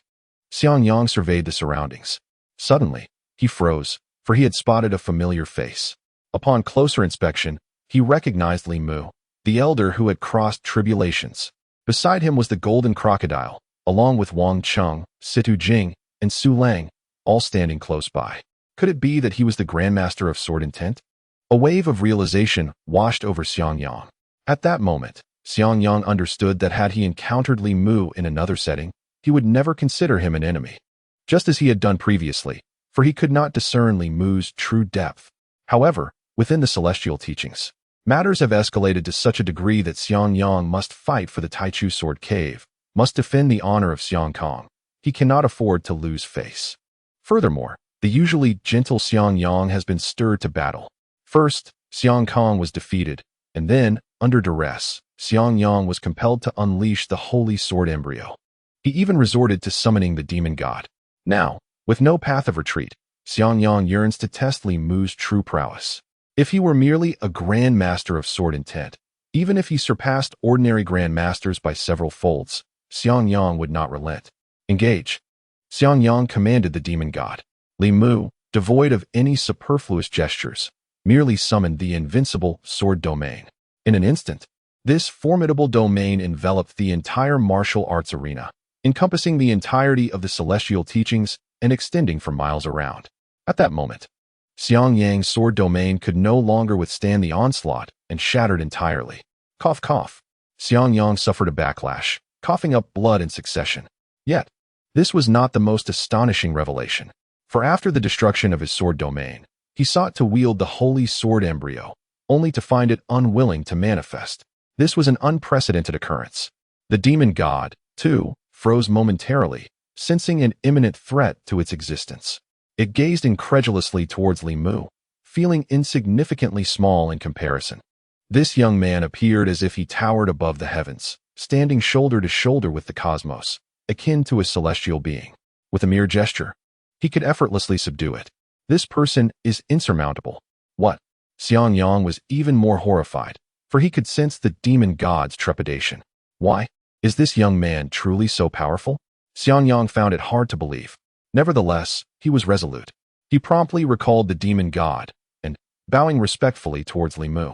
Xiangyang surveyed the surroundings. Suddenly, he froze, for he had spotted a familiar face. Upon closer inspection, he recognized Li Mu, the elder who had crossed tribulations. Beside him was the golden crocodile, along with Wang Cheng, Situ Jing, and Su Lang, all standing close by. Could it be that he was the Grandmaster of Sword Intent? A wave of realization washed over Xiangyang. At that moment, Xiangyang understood that had he encountered Li Mu in another setting, he would never consider him an enemy, just as he had done previously, for he could not discern Li Mu's true depth. However, within the celestial teachings, matters have escalated to such a degree that Xiangyang must fight for the Taichu Sword Cave, must defend the honor of Xiangkong. He cannot afford to lose face. Furthermore, the usually gentle Xiangyang has been stirred to battle. First, Xiangkong was defeated, and then, under duress, Xiangyang was compelled to unleash the holy sword embryo. He even resorted to summoning the demon god. Now, with no path of retreat, Xiangyang yearns to test Li Mu's true prowess. If he were merely a Grand Master of Sword Intent, even if he surpassed ordinary Grand Masters by several folds, Xiangyang would not relent. Engage. Xiangyang commanded the demon god. Li Mu, devoid of any superfluous gestures, merely summoned the invincible sword domain. In an instant, this formidable domain enveloped the entire martial arts arena, encompassing the entirety of the celestial teachings and extending for miles around. At that moment, Xiangyang's sword domain could no longer withstand the onslaught and shattered entirely. Cough, cough. Xiangyang suffered a backlash, coughing up blood in succession. Yet, this was not the most astonishing revelation, for after the destruction of his sword domain, he sought to wield the holy sword embryo, only to find it unwilling to manifest. This was an unprecedented occurrence. The demon god, too, froze momentarily, sensing an imminent threat to its existence. It gazed incredulously towards Li Mu, feeling insignificantly small in comparison. This young man appeared as if he towered above the heavens, standing shoulder to shoulder with the cosmos, akin to a celestial being. With a mere gesture, he could effortlessly subdue it. This person is insurmountable. What? Xiangyang was even more horrified, for he could sense the demon god's trepidation. Why? Is this young man truly so powerful? Xiangyang found it hard to believe. Nevertheless, he was resolute. He promptly recalled the demon god, and, bowing respectfully towards Li Mu,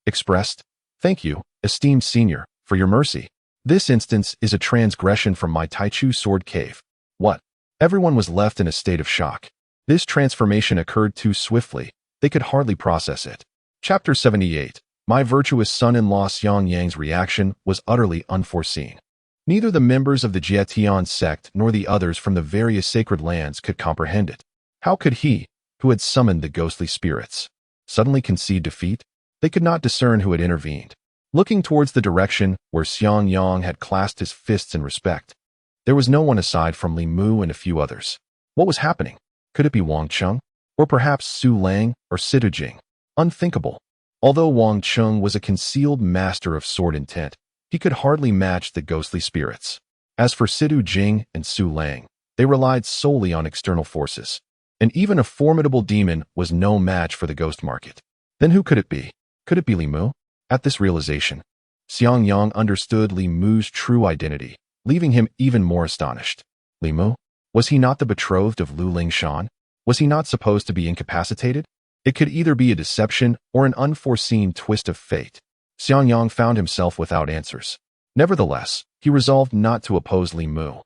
expressed, "Thank you, esteemed senior, for your mercy. This instance is a transgression from my Taichu sword cave." What? Everyone was left in a state of shock. This transformation occurred too swiftly, they could hardly process it. Chapter 78. My virtuous son-in-law Xiangyang's reaction was utterly unforeseen. Neither the members of the Jietian sect nor the others from the various sacred lands could comprehend it. How could he, who had summoned the ghostly spirits, suddenly concede defeat? They could not discern who had intervened. Looking towards the direction where Xiangyang had clasped his fists in respect, there was no one aside from Li Mu and a few others. What was happening? Could it be Wang Cheng? Or perhaps Su Lang or Situ Jing? Unthinkable. Although Wang Cheng was a concealed master of sword intent, he could hardly match the ghostly spirits. As for Situ Jing and Su Lang, they relied solely on external forces, and even a formidable demon was no match for the ghost market. Then who could it be? Could it be Li Mu? At this realization, Xiangyang understood Li Mu's true identity, leaving him even more astonished. Li Mu? Was he not the betrothed of Lu Lingshan? Was he not supposed to be incapacitated? It could either be a deception or an unforeseen twist of fate. Xiangyang found himself without answers. Nevertheless, he resolved not to oppose Li Mu.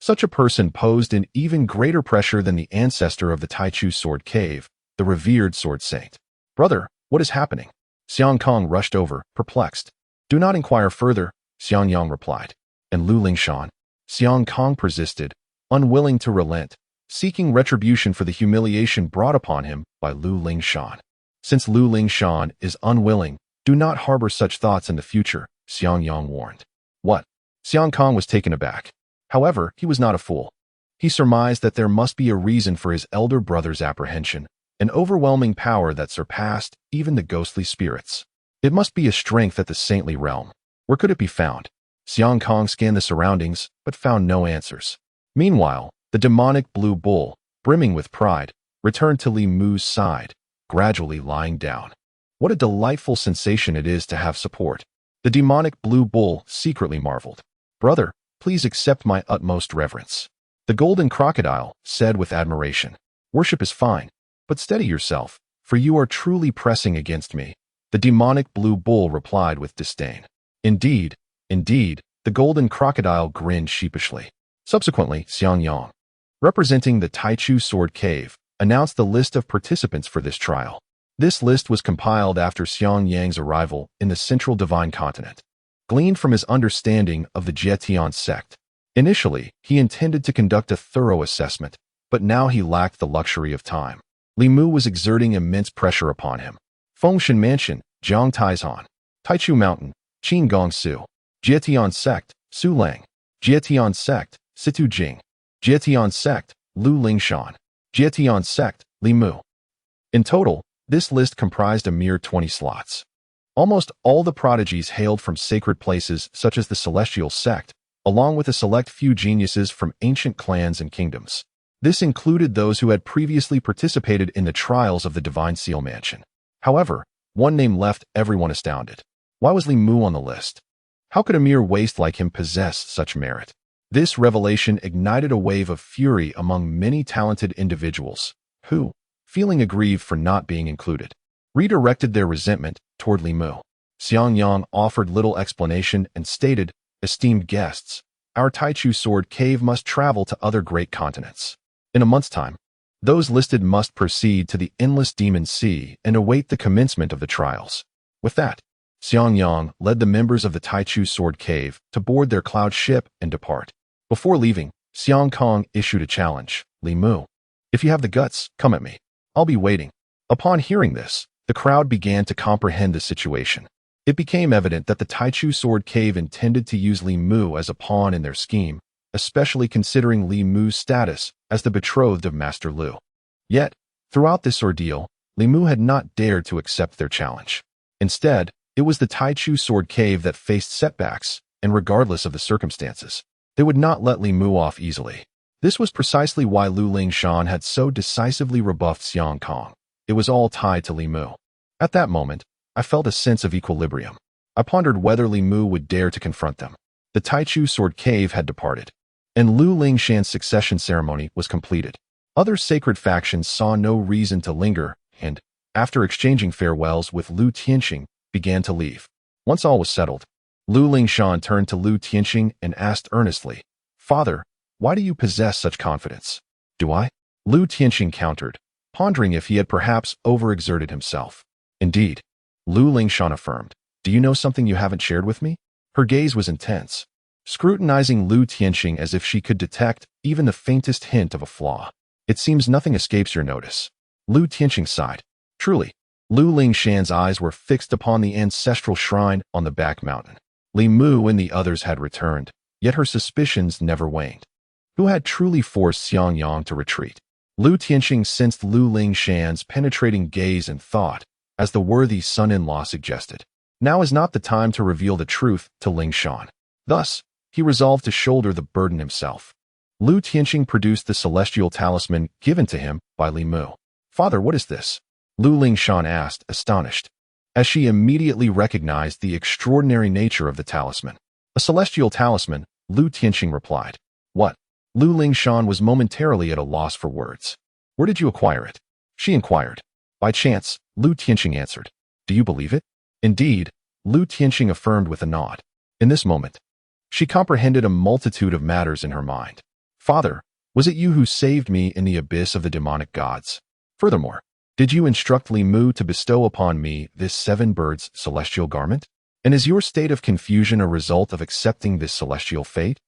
Such a person posed an even greater pressure than the ancestor of the Taichu Sword Cave, the revered Sword Saint. Brother, what is happening? Xiangkong rushed over, perplexed. Do not inquire further, Xiangyang replied. And Lu Lingshan? Xiangkong persisted, unwilling to relent, seeking retribution for the humiliation brought upon him by Lu Lingshan. Since Lu Lingshan is unwilling, do not harbor such thoughts in the future, Xiangyang warned. What? Xiangkong was taken aback. However, he was not a fool. He surmised that there must be a reason for his elder brother's apprehension, an overwhelming power that surpassed even the ghostly spirits. It must be a strength at the saintly realm. Where could it be found? Xiang Kong scanned the surroundings, but found no answers. Meanwhile, the demonic blue bull, brimming with pride, returned to Li Mu's side, gradually lying down. What a delightful sensation it is to have support. The demonic blue bull secretly marveled. Brother, please accept my utmost reverence. The golden crocodile said with admiration. Worship is fine, but steady yourself, for you are truly pressing against me. The demonic blue bull replied with disdain. Indeed, the golden crocodile grinned sheepishly. Subsequently, Xiang Yang, representing the Taichu Sword Cave, announced the list of participants for this trial. This list was compiled after Xiang Yang's arrival in the Central Divine Continent, gleaned from his understanding of the Jietian sect. Initially, he intended to conduct a thorough assessment, but now he lacked the luxury of time. Li Mu was exerting immense pressure upon him. Fengshan Mansion, Jiang Taizhan, Taichu Mountain, Qin Gong Su, Jietian sect, Su Lang, Jietian sect, Situ Jing, Jietian sect, Lu Lingshan, Jietian sect, Li Mu. In total, this list comprised a mere 20 slots. Almost all the prodigies hailed from sacred places such as the Celestial sect, along with a select few geniuses from ancient clans and kingdoms. This included those who had previously participated in the trials of the Divine Seal Mansion. However, one name left everyone astounded. Why was Li Mu on the list? How could a mere waste like him possess such merit? This revelation ignited a wave of fury among many talented individuals who, feeling aggrieved for not being included, redirected their resentment toward Li Mu. Xiang Yang offered little explanation and stated, Esteemed guests, our Taichu Sword Cave must travel to other great continents. In a month's time, those listed must proceed to the Endless Demon Sea and await the commencement of the trials. With that, Xiang Yang led the members of the Taichu Sword Cave to board their cloud ship and depart. Before leaving, Xiang Kong issued a challenge. Li Mu, if you have the guts, come at me. I'll be waiting. Upon hearing this, the crowd began to comprehend the situation. It became evident that the Taichu Sword Cave intended to use Li Mu as a pawn in their scheme, especially considering Li Mu's status as the betrothed of Master Lu. Yet, throughout this ordeal, Li Mu had not dared to accept their challenge. Instead, it was the Taichu Sword Cave that faced setbacks, and regardless of the circumstances, they would not let Li Mu off easily. This was precisely why Lu Lingshan had so decisively rebuffed Xiang Kong. It was all tied to Li Mu. At that moment, I felt a sense of equilibrium. I pondered whether Li Mu would dare to confront them. The Taichu Sword Cave had departed, and Lu Lingshan's succession ceremony was completed. Other sacred factions saw no reason to linger, and, after exchanging farewells with Lu Tianxing, began to leave. Once all was settled, Lu Lingshan turned to Lu Tianxing and asked earnestly, Father, why do you possess such confidence? Do I? Lu Tianxing countered, pondering if he had perhaps overexerted himself. Indeed, Lu Lingshan affirmed, do you know something you haven't shared with me? Her gaze was intense, scrutinizing Lu Tianxing as if she could detect even the faintest hint of a flaw. It seems nothing escapes your notice. Lu Tianxing sighed. Truly, Lu Lingshan's eyes were fixed upon the ancestral shrine on the back mountain. Li Mu and the others had returned, yet her suspicions never waned. Who had truly forced Xiang Yang to retreat? Lu Tianxing sensed Lu Lingshan's penetrating gaze and thought, as the worthy son-in-law suggested, now is not the time to reveal the truth to Lingshan. Thus, he resolved to shoulder the burden himself. Lu Tianxing produced the celestial talisman given to him by Li Mu. Father, what is this? Lu Lingshan asked, astonished, as she immediately recognized the extraordinary nature of the talisman. A celestial talisman, Lu Tianxing replied. What? Lu Lingshan was momentarily at a loss for words. Where did you acquire it? She inquired. By chance, Lu Tianxing answered. Do you believe it? Indeed, Lu Tianxing affirmed with a nod. In this moment, she comprehended a multitude of matters in her mind. Father, was it you who saved me in the abyss of the demonic gods? Furthermore, did you instruct Li Mu to bestow upon me this 7 birds celestial garment? And is your state of confusion a result of accepting this celestial fate?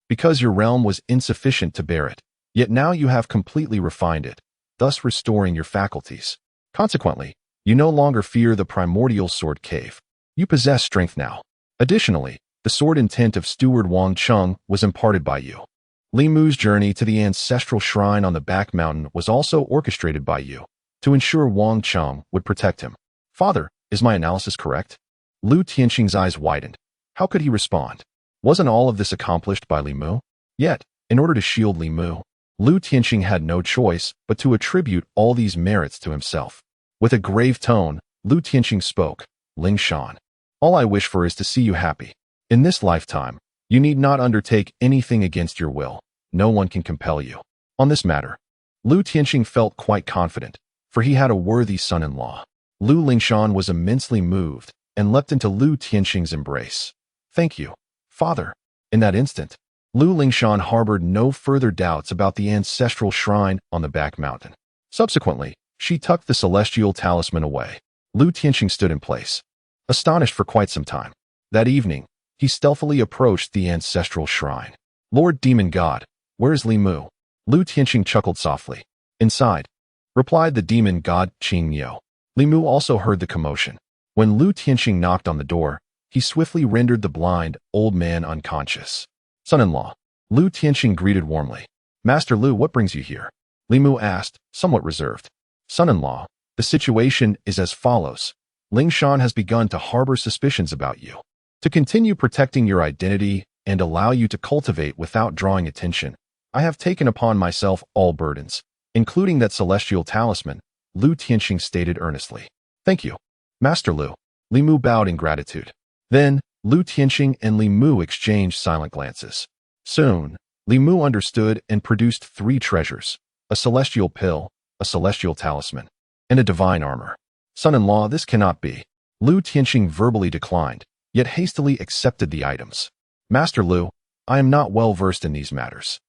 Because your realm was insufficient to bear it, yet now you have completely refined it, thus restoring your faculties. Consequently, you no longer fear the primordial sword cave. You possess strength now. Additionally, the sword intent of Steward Wang Chung was imparted by you. Li Mu's journey to the ancestral shrine on the back mountain was also orchestrated by you, to ensure Wang Chung would protect him. Father, is my analysis correct? Lu Tianxing's eyes widened. How could he respond? Wasn't all of this accomplished by Li Mu? Yet, in order to shield Li Mu, Lu Tianqing had no choice but to attribute all these merits to himself. With a grave tone, Lu Tianqing spoke, Ling Shan, all I wish for is to see you happy. In this lifetime, you need not undertake anything against your will. No one can compel you. On this matter, Lu Tianqing felt quite confident, for he had a worthy son-in-law. Lu Lingshan was immensely moved and leapt into Lu Tianqing's embrace. Thank you, father. In that instant, Lu Lingshan harbored no further doubts about the ancestral shrine on the back mountain. Subsequently, she tucked the celestial talisman away. Lu Tianqing stood in place, astonished for quite some time. That evening, he stealthily approached the ancestral shrine. Lord Demon God, where is Li Mu? Lu Tianqing chuckled softly. Inside, replied the demon god Qing Yo. Li Mu also heard the commotion. When Lu Tianqing knocked on the door, he swiftly rendered the blind old man unconscious. Son-in-law, Lu Tianqing greeted warmly. Master Lu, what brings you here? Li Mu asked, somewhat reserved. Son-in-law, the situation is as follows. Ling Shan has begun to harbor suspicions about you. To continue protecting your identity and allow you to cultivate without drawing attention, I have taken upon myself all burdens, including that celestial talisman, Lu Tianqing stated earnestly. Thank you, Master Lu. Li Mu bowed in gratitude. Then, Lu Tianqing and Li Mu exchanged silent glances. Soon, Li Mu understood and produced 3 treasures, a celestial pill, a celestial talisman, and a divine armor. Son-in-law, this cannot be. Lu Tianqing verbally declined, yet hastily accepted the items. Master Lu, I am not well versed in these matters.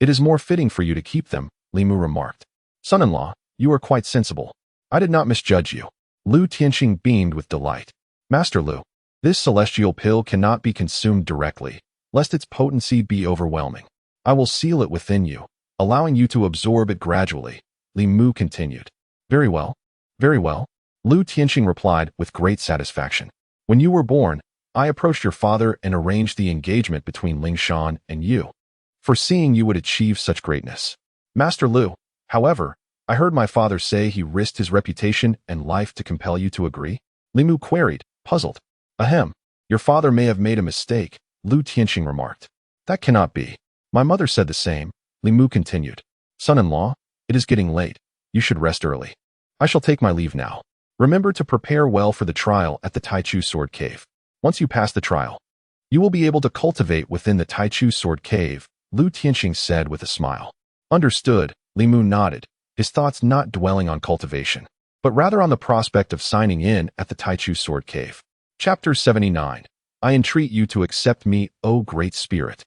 It is more fitting for you to keep them, Li Mu remarked. Son-in-law, you are quite sensible. I did not misjudge you. Lu Tianqing beamed with delight. Master Lu, this celestial pill cannot be consumed directly, lest its potency be overwhelming. I will seal it within you, allowing you to absorb it gradually, Li Mu continued. Very well. Very well. Lu Tianqing replied with great satisfaction. When you were born, I approached your father and arranged the engagement between Ling Shan and you, foreseeing you would achieve such greatness. Master Lu, however, I heard my father say he risked his reputation and life to compel you to agree? Li Mu queried, puzzled. Ahem, your father may have made a mistake, Lu Tianqing remarked. That cannot be. My mother said the same, Li Mu continued. Son-in-law, it is getting late. You should rest early. I shall take my leave now. Remember to prepare well for the trial at the Taichu Sword Cave. Once you pass the trial, you will be able to cultivate within the Taichu Sword Cave, Lu Tianqing said with a smile. Understood, Li Mu nodded, his thoughts not dwelling on cultivation, but rather on the prospect of signing in at the Taichu Sword Cave. Chapter 79. I entreat you to accept me, O Great Spirit.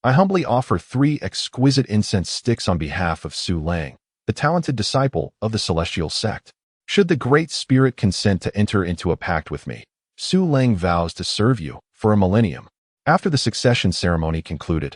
I humbly offer 3 exquisite incense sticks on behalf of Su Lang, the talented disciple of the celestial sect. Should the Great Spirit consent to enter into a pact with me, Su Lang vows to serve you for a millennium. After the succession ceremony concluded,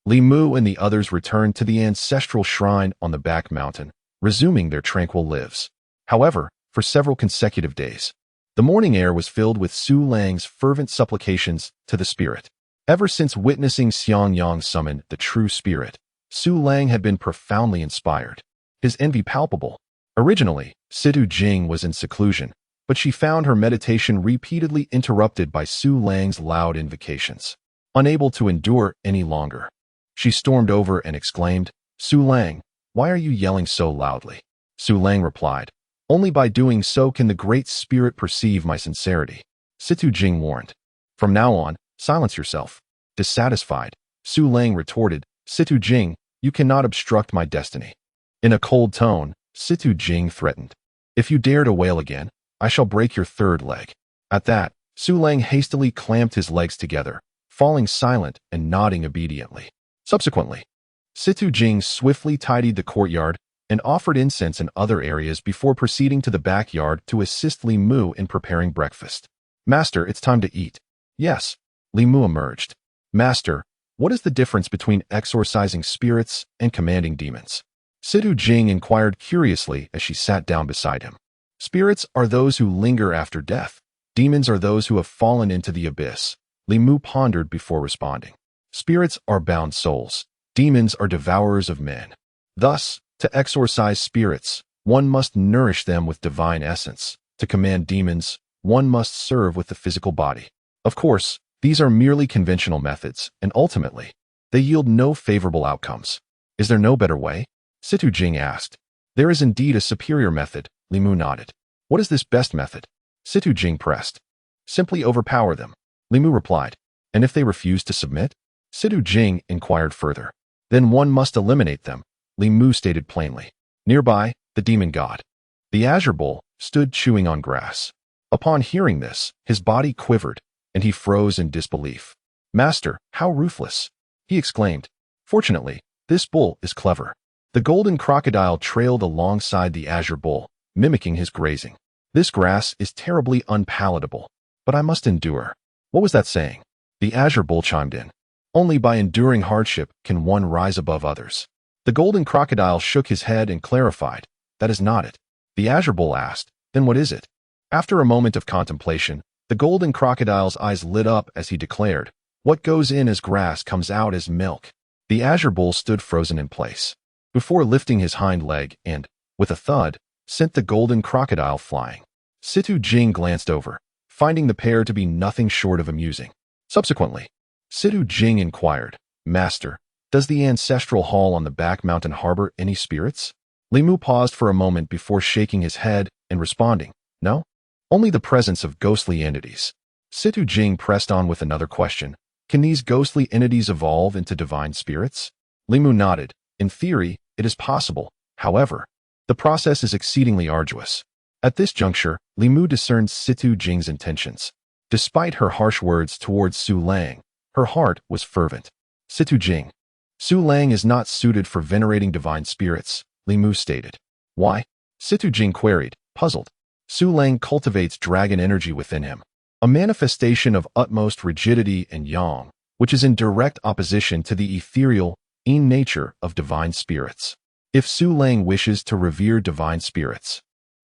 Li Mu and the others returned to the ancestral shrine on the back mountain, resuming their tranquil lives. However, for several consecutive days, the morning air was filled with Su Lang's fervent supplications to the spirit. Ever since witnessing Xiang Yang summon the true spirit, Su Lang had been profoundly inspired, his envy palpable. Originally, Situ Jing was in seclusion, but she found her meditation repeatedly interrupted by Su Lang's loud invocations. Unable to endure any longer, she stormed over and exclaimed, Su Lang, why are you yelling so loudly? Su Lang replied, only by doing so can the Great Spirit perceive my sincerity. Situ Jing warned. From now on, silence yourself. Dissatisfied, Su Lang retorted, Situ Jing, you cannot obstruct my destiny. In a cold tone, Situ Jing threatened. If you dare to wail again, I shall break your 3rd leg. At that, Su Lang hastily clamped his legs together, falling silent and nodding obediently. Subsequently, Situ Jing swiftly tidied the courtyard and offered incense in other areas before proceeding to the backyard to assist Li Mu in preparing breakfast. Master, it's time to eat. Yes, Li Mu emerged. Master, what is the difference between exorcising spirits and commanding demons? Situ Jing inquired curiously as she sat down beside him. Spirits are those who linger after death. Demons are those who have fallen into the abyss. Li Mu pondered before responding. Spirits are bound souls. Demons are devourers of men. Thus, to exorcise spirits, one must nourish them with divine essence. To command demons, one must serve with the physical body. Of course, These are merely conventional methods, and ultimately, they yield no favorable outcomes. Is there no better way? Situ Jing asked. There is indeed a superior method, Li Mu nodded. What is this best method? Situ Jing pressed. Simply overpower them, Li Mu replied. And if they refuse to submit? Situ Jing inquired further. Then one must eliminate them, Li Mu stated plainly. Nearby, the demon god, the Azure Bull, stood chewing on grass. Upon hearing this, his body quivered, and he froze in disbelief. Master, how ruthless! He exclaimed. Fortunately, this bull is clever. The golden crocodile trailed alongside the Azure Bull, mimicking his grazing. This grass is terribly unpalatable, but I must endure. What was that saying? The Azure Bull chimed in. Only by enduring hardship can one rise above others. The golden crocodile shook his head and clarified, that is not it. The Azure Bull asked, then what is it? After a moment of contemplation, the golden crocodile's eyes lit up as he declared, what goes in as grass comes out as milk. The Azure Bull stood frozen in place, before lifting his hind leg and, with a thud, sent the golden crocodile flying. Situ Jing glanced over, finding the pair to be nothing short of amusing. Subsequently, Situ Jing inquired, Master, does the ancestral hall on the back mountain harbor any spirits? Li Mu paused for a moment before shaking his head and responding, no, only the presence of ghostly entities. Situ Jing pressed on with another question, can these ghostly entities evolve into divine spirits? Li Mu nodded, in theory, it is possible, however, the process is exceedingly arduous. At this juncture, Li Mu discerned Situ Jing's intentions. Despite her harsh words towards Su Lang, her heart was fervent. Situ Jing, Su Lang is not suited for venerating divine spirits, Li Mu stated. Why? Situ Jing queried, puzzled. Su Lang cultivates dragon energy within him, a manifestation of utmost rigidity and yang, which is in direct opposition to the ethereal, yin nature of divine spirits. If Su Lang wishes to revere divine spirits,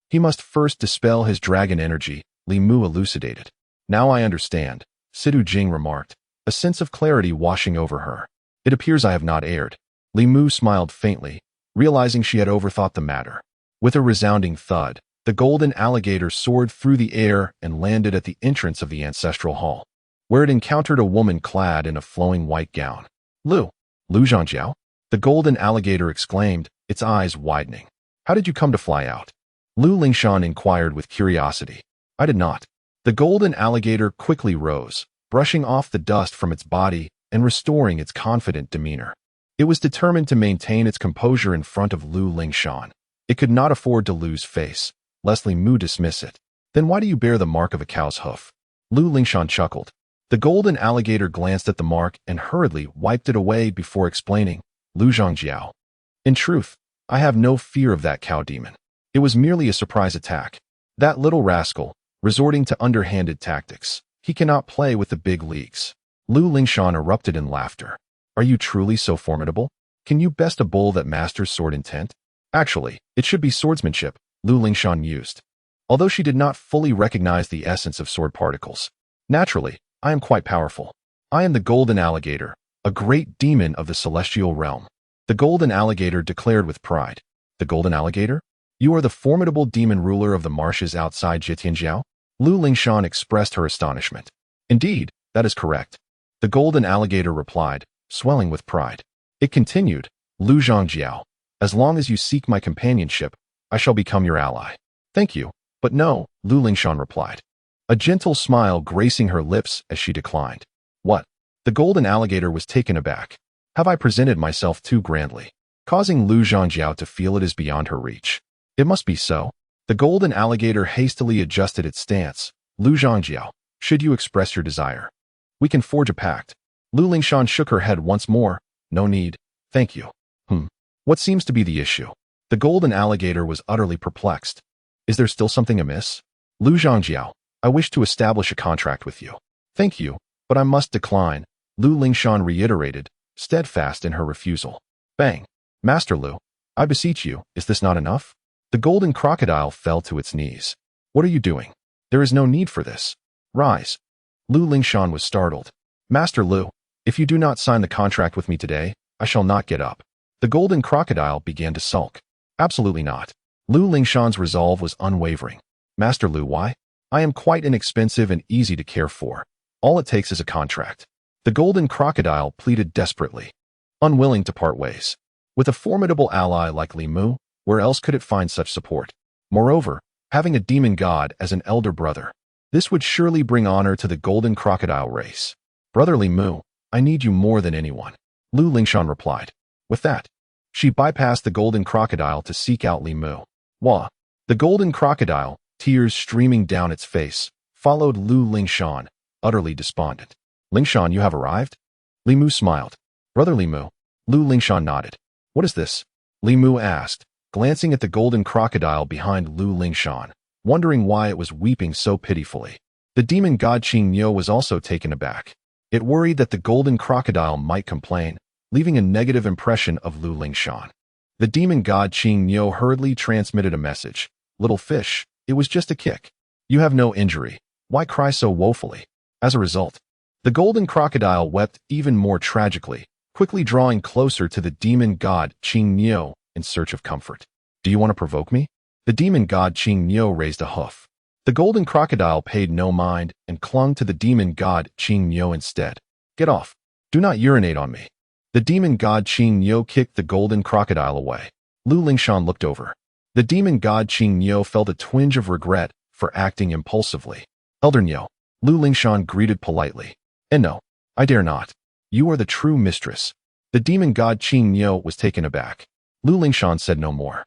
he must first dispel his dragon energy, Li Mu elucidated. Now I understand, Situ Jing remarked, a sense of clarity washing over her. It appears I have not erred. Li Mu smiled faintly, realizing she had overthought the matter. With a resounding thud, the golden alligator soared through the air and landed at the entrance of the ancestral hall, where it encountered a woman clad in a flowing white gown. Lu Zhangjiao? The golden alligator exclaimed, its eyes widening. How did you come to fly out? Lu Lingshan inquired with curiosity. I did not. The golden alligator quickly rose, brushing off the dust from its body and restoring its confident demeanor. It was determined to maintain its composure in front of Lu Lingshan. It could not afford to lose face, lest Li Mu dismiss it. Then why do you bear the mark of a cow's hoof? Lu Lingshan chuckled. The golden alligator glanced at the mark and hurriedly wiped it away before explaining, Lu Zhangjiao. In truth, I have no fear of that cow demon. It was merely a surprise attack. That little rascal, resorting to underhanded tactics. He cannot play with the big leagues. Lu Lingshan erupted in laughter. Are you truly so formidable? Can you best a bull that masters sword intent? Actually, it should be swordsmanship, Lu Lingshan mused. Although she did not fully recognize the essence of sword particles. Naturally, I am quite powerful. I am the golden alligator, a great demon of the celestial realm. The golden alligator declared with pride. The golden alligator? You are the formidable demon ruler of the marshes outside Jitianjiao? Lu Lingshan expressed her astonishment. Indeed, that is correct. The golden alligator replied, swelling with pride. It continued, Lu Zhangjiao, as long as you seek my companionship, I shall become your ally. Thank you, but no, Lu Lingshan replied. A gentle smile gracing her lips as she declined. What? The golden alligator was taken aback. Have I presented myself too grandly, causing Lu Zhangjiao to feel it is beyond her reach? It must be so. The golden alligator hastily adjusted its stance. Lu Zhangjiao, should you express your desire, we can forge a pact. Lu Lingshan shook her head once more. No need, thank you. What seems to be the issue? The golden alligator was utterly perplexed. Is there still something amiss? Lu Zhangjiao, I wish to establish a contract with you. Thank you, but I must decline, Lu Lingshan reiterated, steadfast in her refusal. Bang. Master Lu, I beseech you, is this not enough? The golden crocodile fell to its knees. What are you doing? There is no need for this. Rise. Lu Lingshan was startled. Master Lu, if you do not sign the contract with me today, I shall not get up. The golden crocodile began to sulk. Absolutely not. Lu Lingshan's resolve was unwavering. Master Lu, why? I am quite inexpensive and easy to care for. All it takes is a contract. The golden crocodile pleaded desperately, unwilling to part ways. With a formidable ally like Li Mu, where else could it find such support? Moreover, having a demon god as an elder brother, this would surely bring honor to the golden crocodile race. Brother Li Mu, I need you more than anyone, Lu Lingshan replied. With that, she bypassed the golden crocodile to seek out Li Mu. Wah! The golden crocodile, tears streaming down its face, followed Lu Lingshan, utterly despondent. Lingshan, you have arrived? Li Mu smiled. Brother Li Mu. Lu Lingshan nodded. What is this? Li Mu asked, glancing at the golden crocodile behind Lu Lingshan, wondering why it was weeping so pitifully. The demon god Qing Niu was also taken aback. It worried that the golden crocodile might complain, leaving a negative impression of Lu Lingshan. The demon god Qing Niu hurriedly transmitted a message. Little fish, it was just a kick. You have no injury. Why cry so woefully? As a result, the golden crocodile wept even more tragically, quickly drawing closer to the demon god Qing Niu in search of comfort. Do you want to provoke me? The demon god Qing Niu raised a hoof. The golden crocodile paid no mind and clung to the demon god Qing Niu instead. Get off. Do not urinate on me. The demon god Qing Niu kicked the golden crocodile away. Lu Lingshan looked over. The demon god Qing Niu felt a twinge of regret for acting impulsively. Elder Niu, Lu Lingshan greeted politely. And no, I dare not. You are the true mistress. The demon god Qing Niu was taken aback. Lu Lingshan said no more.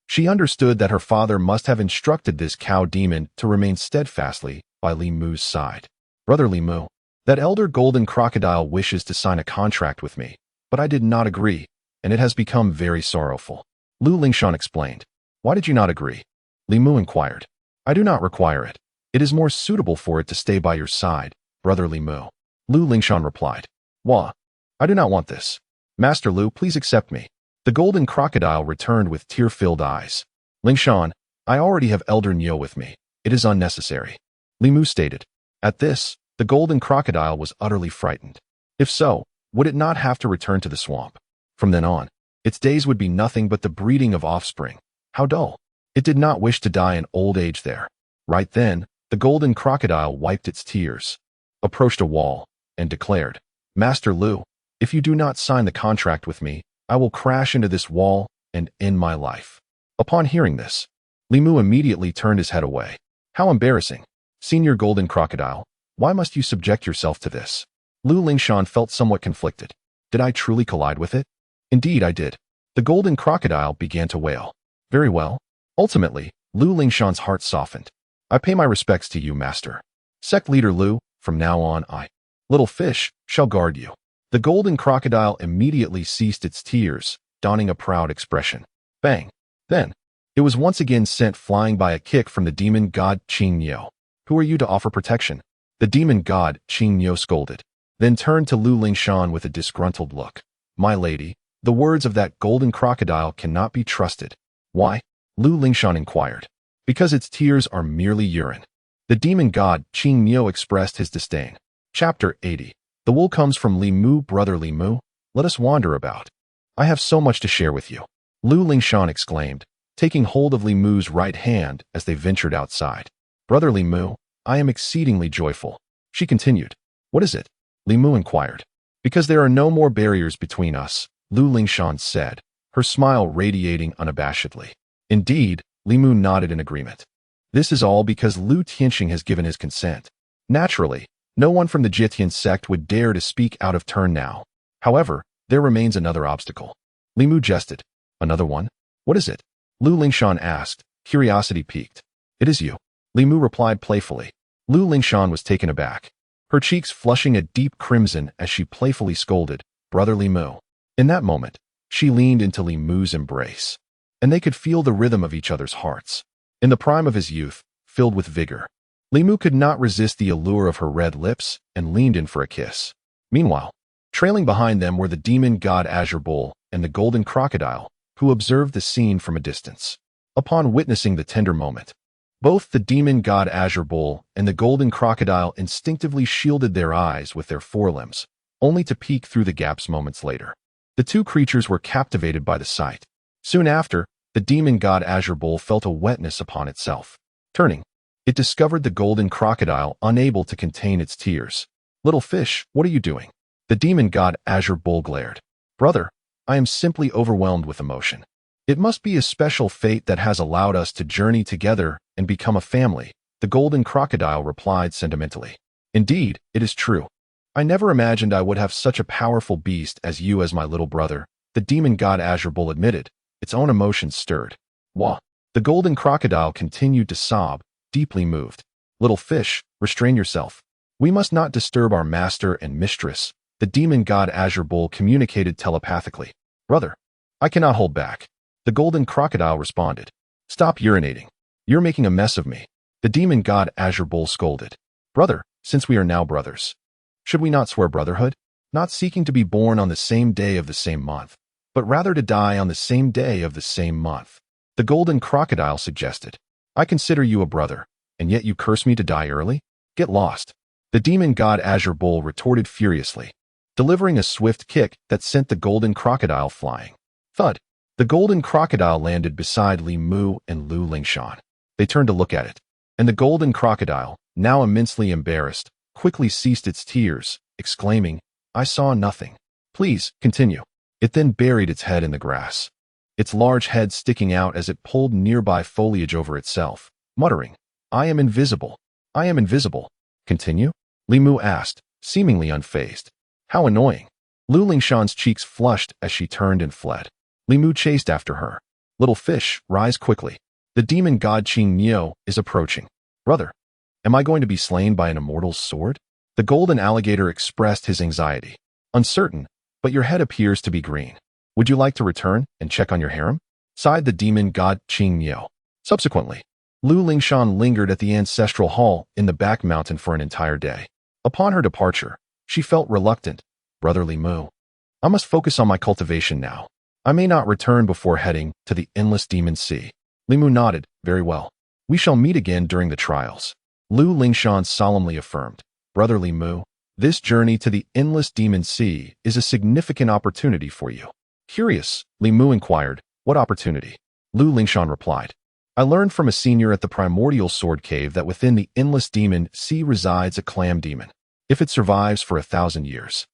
She understood that her father must have instructed this cow demon to remain steadfastly by Li Mu's side. Brother Li Mu, that elder golden crocodile wishes to sign a contract with me, but I did not agree, and it has become very sorrowful. Lu Lingshan explained. Why did you not agree? Li Mu inquired. I do not require it. It is more suitable for it to stay by your side, Brother Li Mu. Lu Lingshan replied. Wah! I do not want this. Master Lu, please accept me. The golden crocodile returned with tear-filled eyes. Lingshan, I already have Elder Niu with me. It is unnecessary. Li Mu stated. At this, the golden crocodile was utterly frightened. If so, would it not have to return to the swamp? From then on, its days would be nothing but the breeding of offspring. How dull. It did not wish to die in old age there. Right then, the golden crocodile wiped its tears, approached a wall, and declared, Master Lu, if you do not sign the contract with me, I will crash into this wall and end my life. Upon hearing this, Li Mu immediately turned his head away. How embarrassing. Senior golden crocodile, why must you subject yourself to this? Lu Lingshan felt somewhat conflicted. Did I truly collide with it? Indeed, I did. The golden crocodile began to wail. Very well. Ultimately, Lu Lingshan's heart softened. I pay my respects to you, master. Sect leader Lu, from now on I, little fish, shall guard you. The golden crocodile immediately ceased its tears, donning a proud expression. Bang! Then, it was once again sent flying by a kick from the demon god Qing Niu. Who are you to offer protection? The demon god Qing Niu scolded, then turned to Lu Lingshan with a disgruntled look. My lady, the words of that golden crocodile cannot be trusted. Why? Lu Lingshan inquired. Because its tears are merely urine. The demon god Qing Niu expressed his disdain. Chapter 80. The wool comes from Li Mu. Brother Li Mu, let us wander about. I have so much to share with you. Lu Lingshan exclaimed, taking hold of Li Mu's right hand as they ventured outside. Brother Li Mu, I am exceedingly joyful. She continued. What is it? Li Mu inquired. Because there are no more barriers between us, Lu Lingshan said, her smile radiating unabashedly. Indeed, Li Mu nodded in agreement. This is all because Lu Tianxing has given his consent. Naturally, no one from the Jitian sect would dare to speak out of turn now. However, there remains another obstacle. Li Mu jested. Another one? What is it? Lu Lingshan asked, curiosity piqued. It is you. Li Mu replied playfully. Lu Lingshan was taken aback, her cheeks flushing a deep crimson as she playfully scolded, Brother Li Mu. In that moment, she leaned into Li Mu's embrace, and they could feel the rhythm of each other's hearts. In the prime of his youth, filled with vigor, Li Mu could not resist the allure of her red lips and leaned in for a kiss. Meanwhile, trailing behind them were the demon god Azure Bull and the golden crocodile, who observed the scene from a distance. Upon witnessing the tender moment, both the demon god Azure Bull and the golden crocodile instinctively shielded their eyes with their forelimbs, only to peek through the gaps moments later. The two creatures were captivated by the sight. Soon after, the demon god Azure Bull felt a wetness upon itself. Turning, it discovered the golden crocodile unable to contain its tears. Little fish, what are you doing? The demon god Azure Bull glared. Brother, I am simply overwhelmed with emotion. It must be a special fate that has allowed us to journey together and become a family, the golden crocodile replied sentimentally. Indeed, it is true. I never imagined I would have such a powerful beast as you as my little brother, the demon god Azure Bull admitted, its own emotions stirred. Wah! The golden crocodile continued to sob, deeply moved. Little fish, restrain yourself. We must not disturb our master and mistress, the demon god Azure Bull communicated telepathically. Brother, I cannot hold back. The golden crocodile responded. Stop urinating. You're making a mess of me. The demon god Azure Bull scolded. Brother, since we are now brothers, should we not swear brotherhood? Not seeking to be born on the same day of the same month, but rather to die on the same day of the same month. The golden crocodile suggested. I consider you a brother, and yet you curse me to die early? Get lost. The demon god Azure Bull retorted furiously, delivering a swift kick that sent the golden crocodile flying. Thud. The golden crocodile landed beside Li Mu and Lu Lingshan. They turned to look at it, and the golden crocodile, now immensely embarrassed, quickly ceased its tears, exclaiming, I saw nothing. Please, continue. It then buried its head in the grass, its large head sticking out as it pulled nearby foliage over itself, muttering, I am invisible. I am invisible. Continue? Li Mu asked, seemingly unfazed. How annoying. Lu Lingshan's cheeks flushed as she turned and fled. Li Mu chased after her. Little fish, rise quickly. The demon god Qing Niu is approaching. Brother, am I going to be slain by an immortal's sword? The golden alligator expressed his anxiety. Uncertain, but your head appears to be green. Would you like to return and check on your harem? Sighed the demon god Qing Niu. Subsequently, Lu Lingshan lingered at the ancestral hall in the back mountain for an entire day. Upon her departure, she felt reluctant. Brother Li Mu, I must focus on my cultivation now. I may not return before heading to the endless demon sea. Li Mu nodded. Very well. We shall meet again during the trials. Lu Lingshan solemnly affirmed. Brother Li Mu, this journey to the endless demon sea is a significant opportunity for you. Curious, Li Mu inquired, what opportunity? Lu Lingshan replied. I learned from a senior at the primordial sword cave that within the endless demon sea resides a clam demon. If it survives for 1,000 years,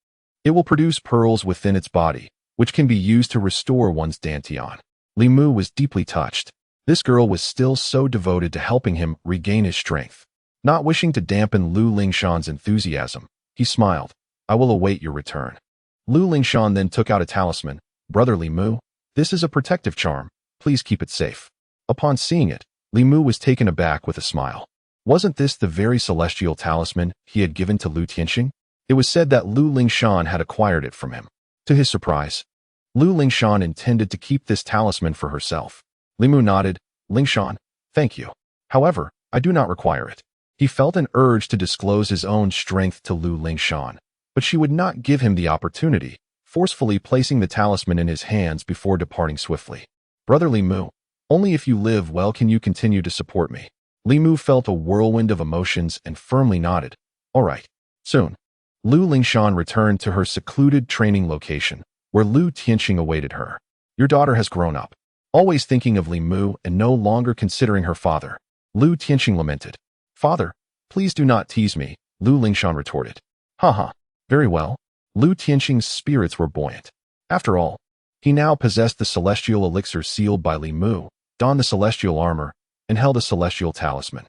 it will produce pearls within its body, which can be used to restore one's dantian. Li Mu was deeply touched. This girl was still so devoted to helping him regain his strength. Not wishing to dampen Lu Lingshan's enthusiasm, he smiled. I will await your return. Lu Lingshan then took out a talisman. Brother Li Mu, this is a protective charm. Please keep it safe. Upon seeing it, Li Mu was taken aback with a smile. Wasn't this the very celestial talisman he had given to Lu Tianxing? It was said that Lu Lingshan had acquired it from him. To his surprise, Lu Lingshan intended to keep this talisman for herself. Li Mu nodded. Lingshan, thank you. However, I do not require it. He felt an urge to disclose his own strength to Lu Lingshan, but she would not give him the opportunity, forcefully placing the talisman in his hands before departing swiftly. Brother Li Mu, only if you live well can you continue to support me. Li Mu felt a whirlwind of emotions and firmly nodded. All right. Soon. Lu Lingshan returned to her secluded training location, where Lu Tianxing awaited her. Your daughter has grown up. Always thinking of Li Mu and no longer considering her father, Lu Tianxing lamented. Father, please do not tease me, Lu Lingshan retorted. Haha, very well. Lu Tianxing's spirits were buoyant. After all, he now possessed the celestial elixir sealed by Li Mu, donned the celestial armor, and held a celestial talisman.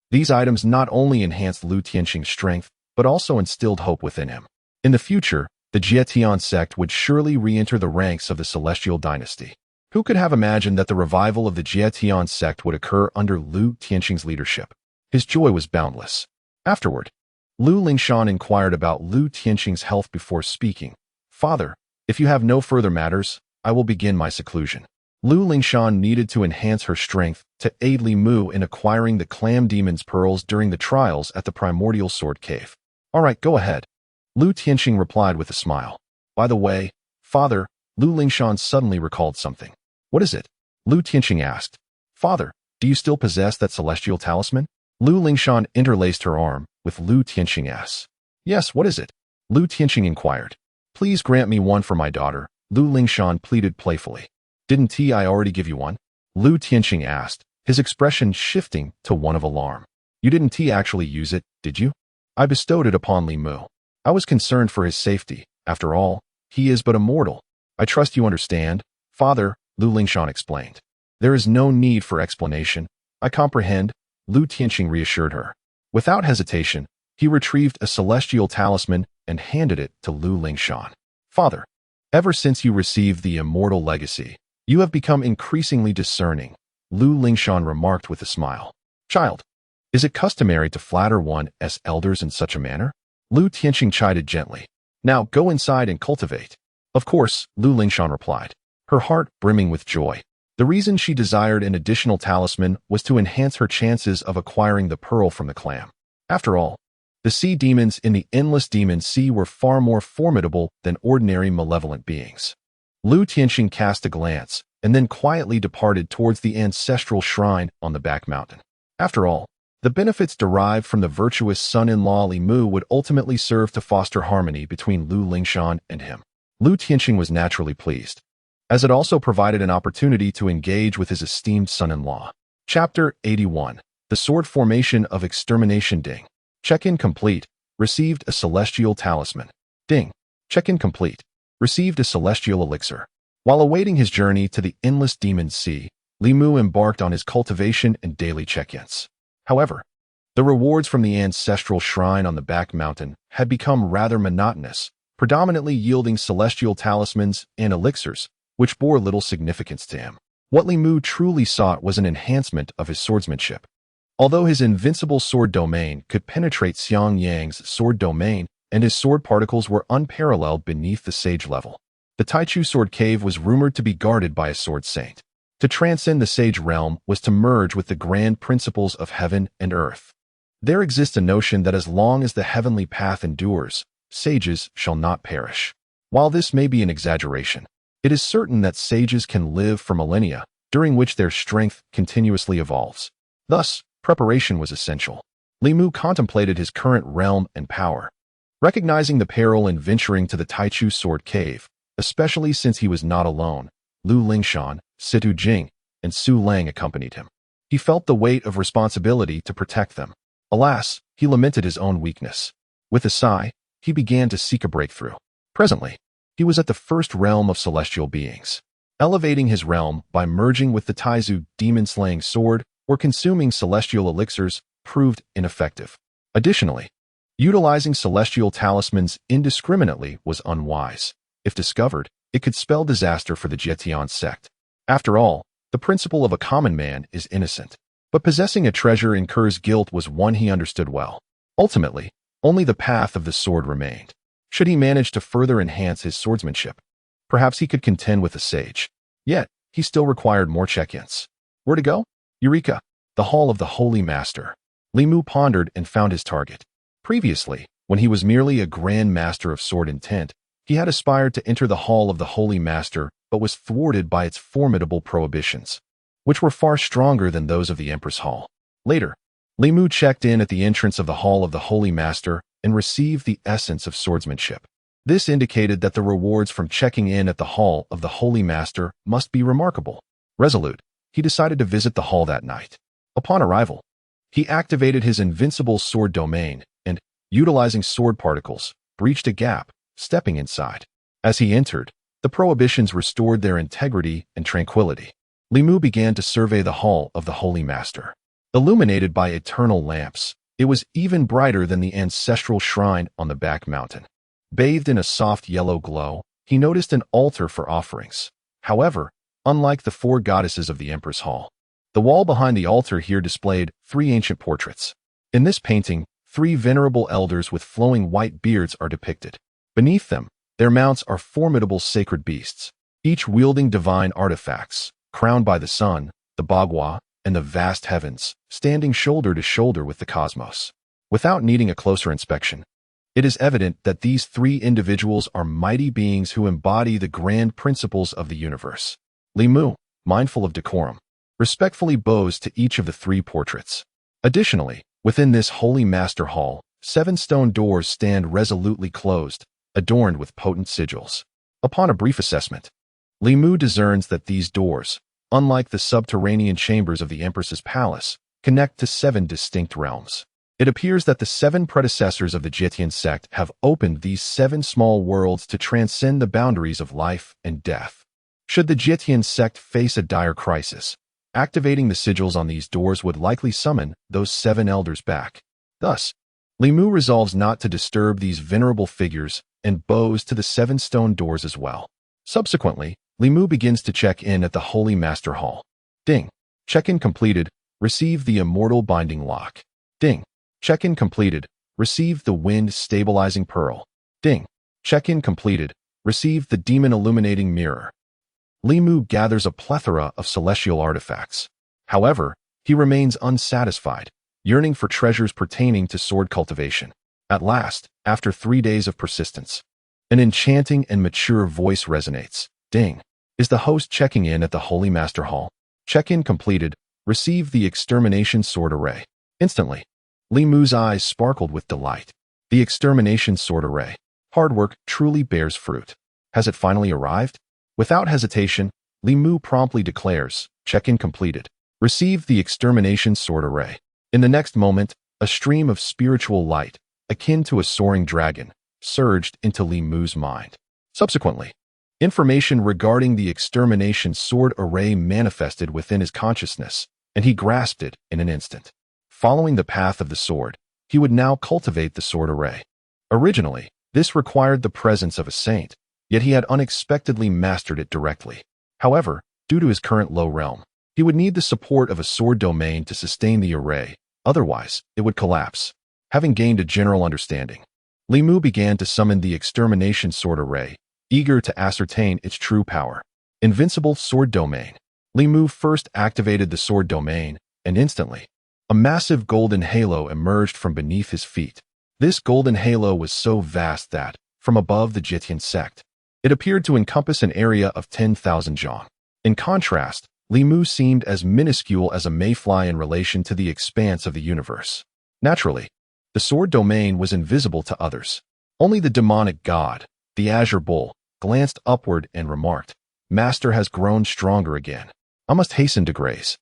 These items not only enhanced Lu Tianxing's strength, but also instilled hope within him. In the future, the Jietian sect would surely re-enter the ranks of the celestial dynasty. Who could have imagined that the revival of the Jietian sect would occur under Lu Tianxing's leadership? His joy was boundless. Afterward, Lu Lingshan inquired about Lu Tianxing's health before speaking. Father, if you have no further matters, I will begin my seclusion. Lu Lingshan needed to enhance her strength to aid Li Mu in acquiring the clam demon's pearls during the trials at the primordial sword cave. All right, go ahead. Lu Tianxing replied with a smile. By the way, Father, Lu Lingshan suddenly recalled something. What is it? Lu Tianxing asked. Father, do you still possess that celestial talisman? Lu Lingshan interlaced her arm with Lu Tianxing's. Yes, what is it? Lu Tianxing inquired. Please grant me one for my daughter, Lu Lingshan pleaded playfully. Didn't I already give you one? Lu Tianxing asked, his expression shifting to one of alarm. You didn't actually use it, did you? I bestowed it upon Li Mu. I was concerned for his safety. After all, he is but a mortal. I trust you understand, Father, Lu Lingshan explained. There is no need for explanation. I comprehend, Lu Tianqing reassured her. Without hesitation, he retrieved a celestial talisman and handed it to Lu Lingshan. Father, ever since you received the immortal legacy, you have become increasingly discerning, Lu Lingshan remarked with a smile. Child, is it customary to flatter one's elders in such a manner? Lu Tianqing chided gently. Now go inside and cultivate. Of course, Lu Lingshan replied, her heart brimming with joy. The reason she desired an additional talisman was to enhance her chances of acquiring the pearl from the clam. After all, the sea demons in the endless demon sea were far more formidable than ordinary malevolent beings. Lu Tianqing cast a glance and then quietly departed towards the ancestral shrine on the back mountain. After all, the benefits derived from the virtuous son-in-law Li Mu would ultimately serve to foster harmony between Lu Lingshan and him. Lu Tianqing was naturally pleased, as it also provided an opportunity to engage with his esteemed son-in-law. Chapter 81. The Sword Formation of Extermination. Ding. Check-in complete. Received a celestial talisman. Ding. Check-in complete. Received a celestial elixir. While awaiting his journey to the endless demon sea, Li Mu embarked on his cultivation and daily check-ins. However, the rewards from the ancestral shrine on the back mountain had become rather monotonous, predominantly yielding celestial talismans and elixirs, which bore little significance to him. What Li Mu truly sought was an enhancement of his swordsmanship. Although his invincible sword domain could penetrate Xiang Yang's sword domain, and his sword particles were unparalleled beneath the sage level, the Taichu sword cave was rumored to be guarded by a sword saint. To transcend the sage realm was to merge with the grand principles of heaven and earth. There exists a notion that as long as the heavenly path endures, sages shall not perish. While this may be an exaggeration, it is certain that sages can live for millennia, during which their strength continuously evolves. Thus, preparation was essential. Li Mu contemplated his current realm and power. Recognizing the peril in venturing to the Taichu sword cave, especially since he was not alone, Lu Lingshan, Situ Jing, and Su Lang accompanied him. He felt the weight of responsibility to protect them. Alas, he lamented his own weakness. With a sigh, he began to seek a breakthrough. Presently, he was at the first realm of celestial beings. Elevating his realm by merging with the Taizu demon-slaying sword or consuming celestial elixirs proved ineffective. Additionally, utilizing celestial talismans indiscriminately was unwise. If discovered, it could spell disaster for the Jietian sect. After all, the principle of a common man is innocent. But possessing a treasure incurs guilt was one he understood well. Ultimately, only the path of the sword remained. Should he manage to further enhance his swordsmanship, perhaps he could contend with a sage. Yet, he still required more check-ins. Where to go? Eureka! The Hall of the Holy Master. Li Mu pondered and found his target. Previously, when he was merely a Grand Master of Sword Intent, he had aspired to enter the Hall of the Holy Master, but was thwarted by its formidable prohibitions, which were far stronger than those of the Empress Hall. Later, Li Mu checked in at the entrance of the Hall of the Holy Master and received the essence of swordsmanship. This indicated that the rewards from checking in at the Hall of the Holy Master must be remarkable. Resolute, he decided to visit the hall that night. Upon arrival, he activated his invincible sword domain and, utilizing sword particles, breached a gap, stepping inside. As he entered, the prohibitions restored their integrity and tranquility. Li Mu began to survey the Hall of the Holy Master. Illuminated by eternal lamps, it was even brighter than the ancestral shrine on the back mountain. Bathed in a soft yellow glow, he noticed an altar for offerings. However, unlike the four goddesses of the Empress Hall, the wall behind the altar here displayed 3 ancient portraits. In this painting, 3 venerable elders with flowing white beards are depicted. Beneath them, their mounts are formidable sacred beasts, each wielding divine artifacts, crowned by the sun, the Bagua, and the vast heavens, standing shoulder to shoulder with the cosmos. Without needing a closer inspection, it is evident that these 3 individuals are mighty beings who embody the grand principles of the universe. Li Mu, mindful of decorum, respectfully bows to each of the 3 portraits. Additionally, within this Holy Master Hall, 7 stone doors stand resolutely closed, adorned with potent sigils. Upon a brief assessment, Li Mu discerns that these doors, unlike the subterranean chambers of the Empress's palace, connect to 7 distinct realms. It appears that the 7 predecessors of the Jitian sect have opened these 7 small worlds to transcend the boundaries of life and death. Should the Jitian sect face a dire crisis, activating the sigils on these doors would likely summon those 7 elders back. Thus, Li Mu resolves not to disturb these venerable figures and bows to the 7 stone doors as well. Subsequently, Li Mu begins to check in at the Holy Master Hall. Ding. Check-in completed. Receive the Immortal Binding Lock. Ding. Check-in completed. Receive the Wind Stabilizing Pearl. Ding. Check-in completed. Receive the Demon Illuminating Mirror. Li Mu gathers a plethora of celestial artifacts. However, he remains unsatisfied, yearning for treasures pertaining to sword cultivation. At last, after 3 days of persistence, an enchanting and mature voice resonates. Ding. Is the host checking in at the Holy Master Hall? Check-in completed. Receive the Extermination Sword Array. Instantly, Li Mu's eyes sparkled with delight. The Extermination Sword Array. Hard work truly bears fruit. Has it finally arrived? Without hesitation, Li Mu promptly declares, check-in completed. Receive the Extermination Sword Array. In the next moment, a stream of spiritual light, akin to a soaring dragon, surged into Li Mu's mind. Subsequently, information regarding the Extermination Sword Array manifested within his consciousness, and he grasped it in an instant. Following the path of the sword, he would now cultivate the sword array. Originally, this required the presence of a saint, yet he had unexpectedly mastered it directly. However, due to his current low realm, he would need the support of a sword domain to sustain the array, otherwise, it would collapse. Having gained a general understanding, Li Mu began to summon the Extermination Sword Array, eager to ascertain its true power. Invincible Sword Domain. Li Mu first activated the sword domain, and instantly, a massive golden halo emerged from beneath his feet. This golden halo was so vast that, from above the Jitian sect, it appeared to encompass an area of 10,000 zhang. In contrast, Li Mu seemed as minuscule as a mayfly in relation to the expanse of the universe. Naturally, the sword domain was invisible to others. Only the demonic god, the Azure Bull, glanced upward and remarked, "Master has grown stronger again. I must hasten to graze.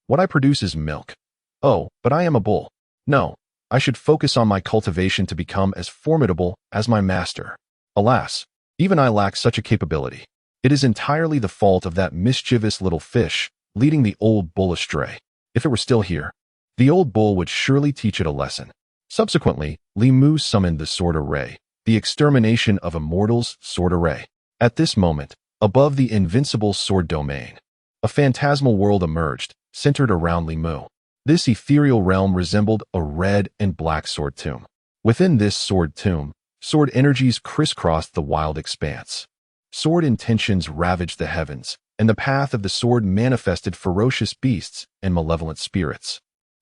What I produce is milk. Oh, but I am a bull. No, I should focus on my cultivation to become as formidable as my master. Alas, even I lack such a capability. It is entirely the fault of that mischievous little fish, leading the old bull astray. If it were still here, the old bull would surely teach it a lesson." Subsequently, Li Mu summoned the sword array, the Extermination of Immortals Sword Array. At this moment, above the invincible sword domain, a phantasmal world emerged, centered around Li Mu. This ethereal realm resembled a red and black sword tomb. Within this sword tomb, sword energies crisscrossed the wild expanse. Sword intentions ravaged the heavens, and the path of the sword manifested ferocious beasts and malevolent spirits.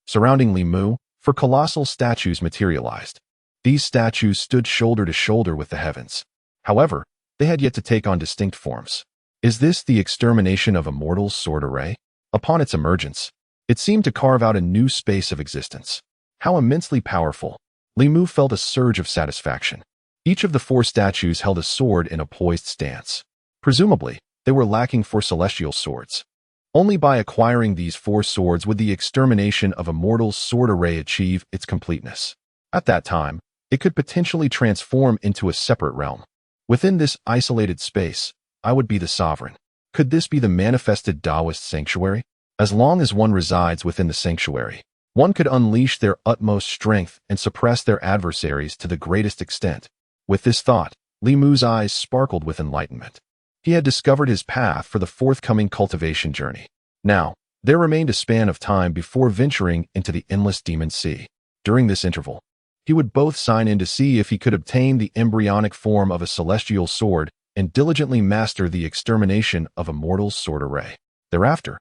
Surrounding Li Mu, colossal statues materialized. These statues stood shoulder to shoulder with the heavens. However, they had yet to take on distinct forms. Is this the Extermination of Immortals Sword Array? Upon its emergence, it seemed to carve out a new space of existence. How immensely powerful! Li Mu felt a surge of satisfaction. Each of the 4 statues held a sword in a poised stance. Presumably, they were lacking for celestial swords. Only by acquiring these 4 swords would the Extermination of Immortals Sword Array achieve its completeness. At that time, it could potentially transform into a separate realm. Within this isolated space, I would be the sovereign. Could this be the manifested Taoist sanctuary? As long as one resides within the sanctuary, one could unleash their utmost strength and suppress their adversaries to the greatest extent. With this thought, Li Mu's eyes sparkled with enlightenment. He had discovered his path for the forthcoming cultivation journey. Now, there remained a span of time before venturing into the endless demon sea. During this interval, he would both sign in to see if he could obtain the embryonic form of a celestial sword and diligently master the Extermination of Immortals Sword Array. Thereafter,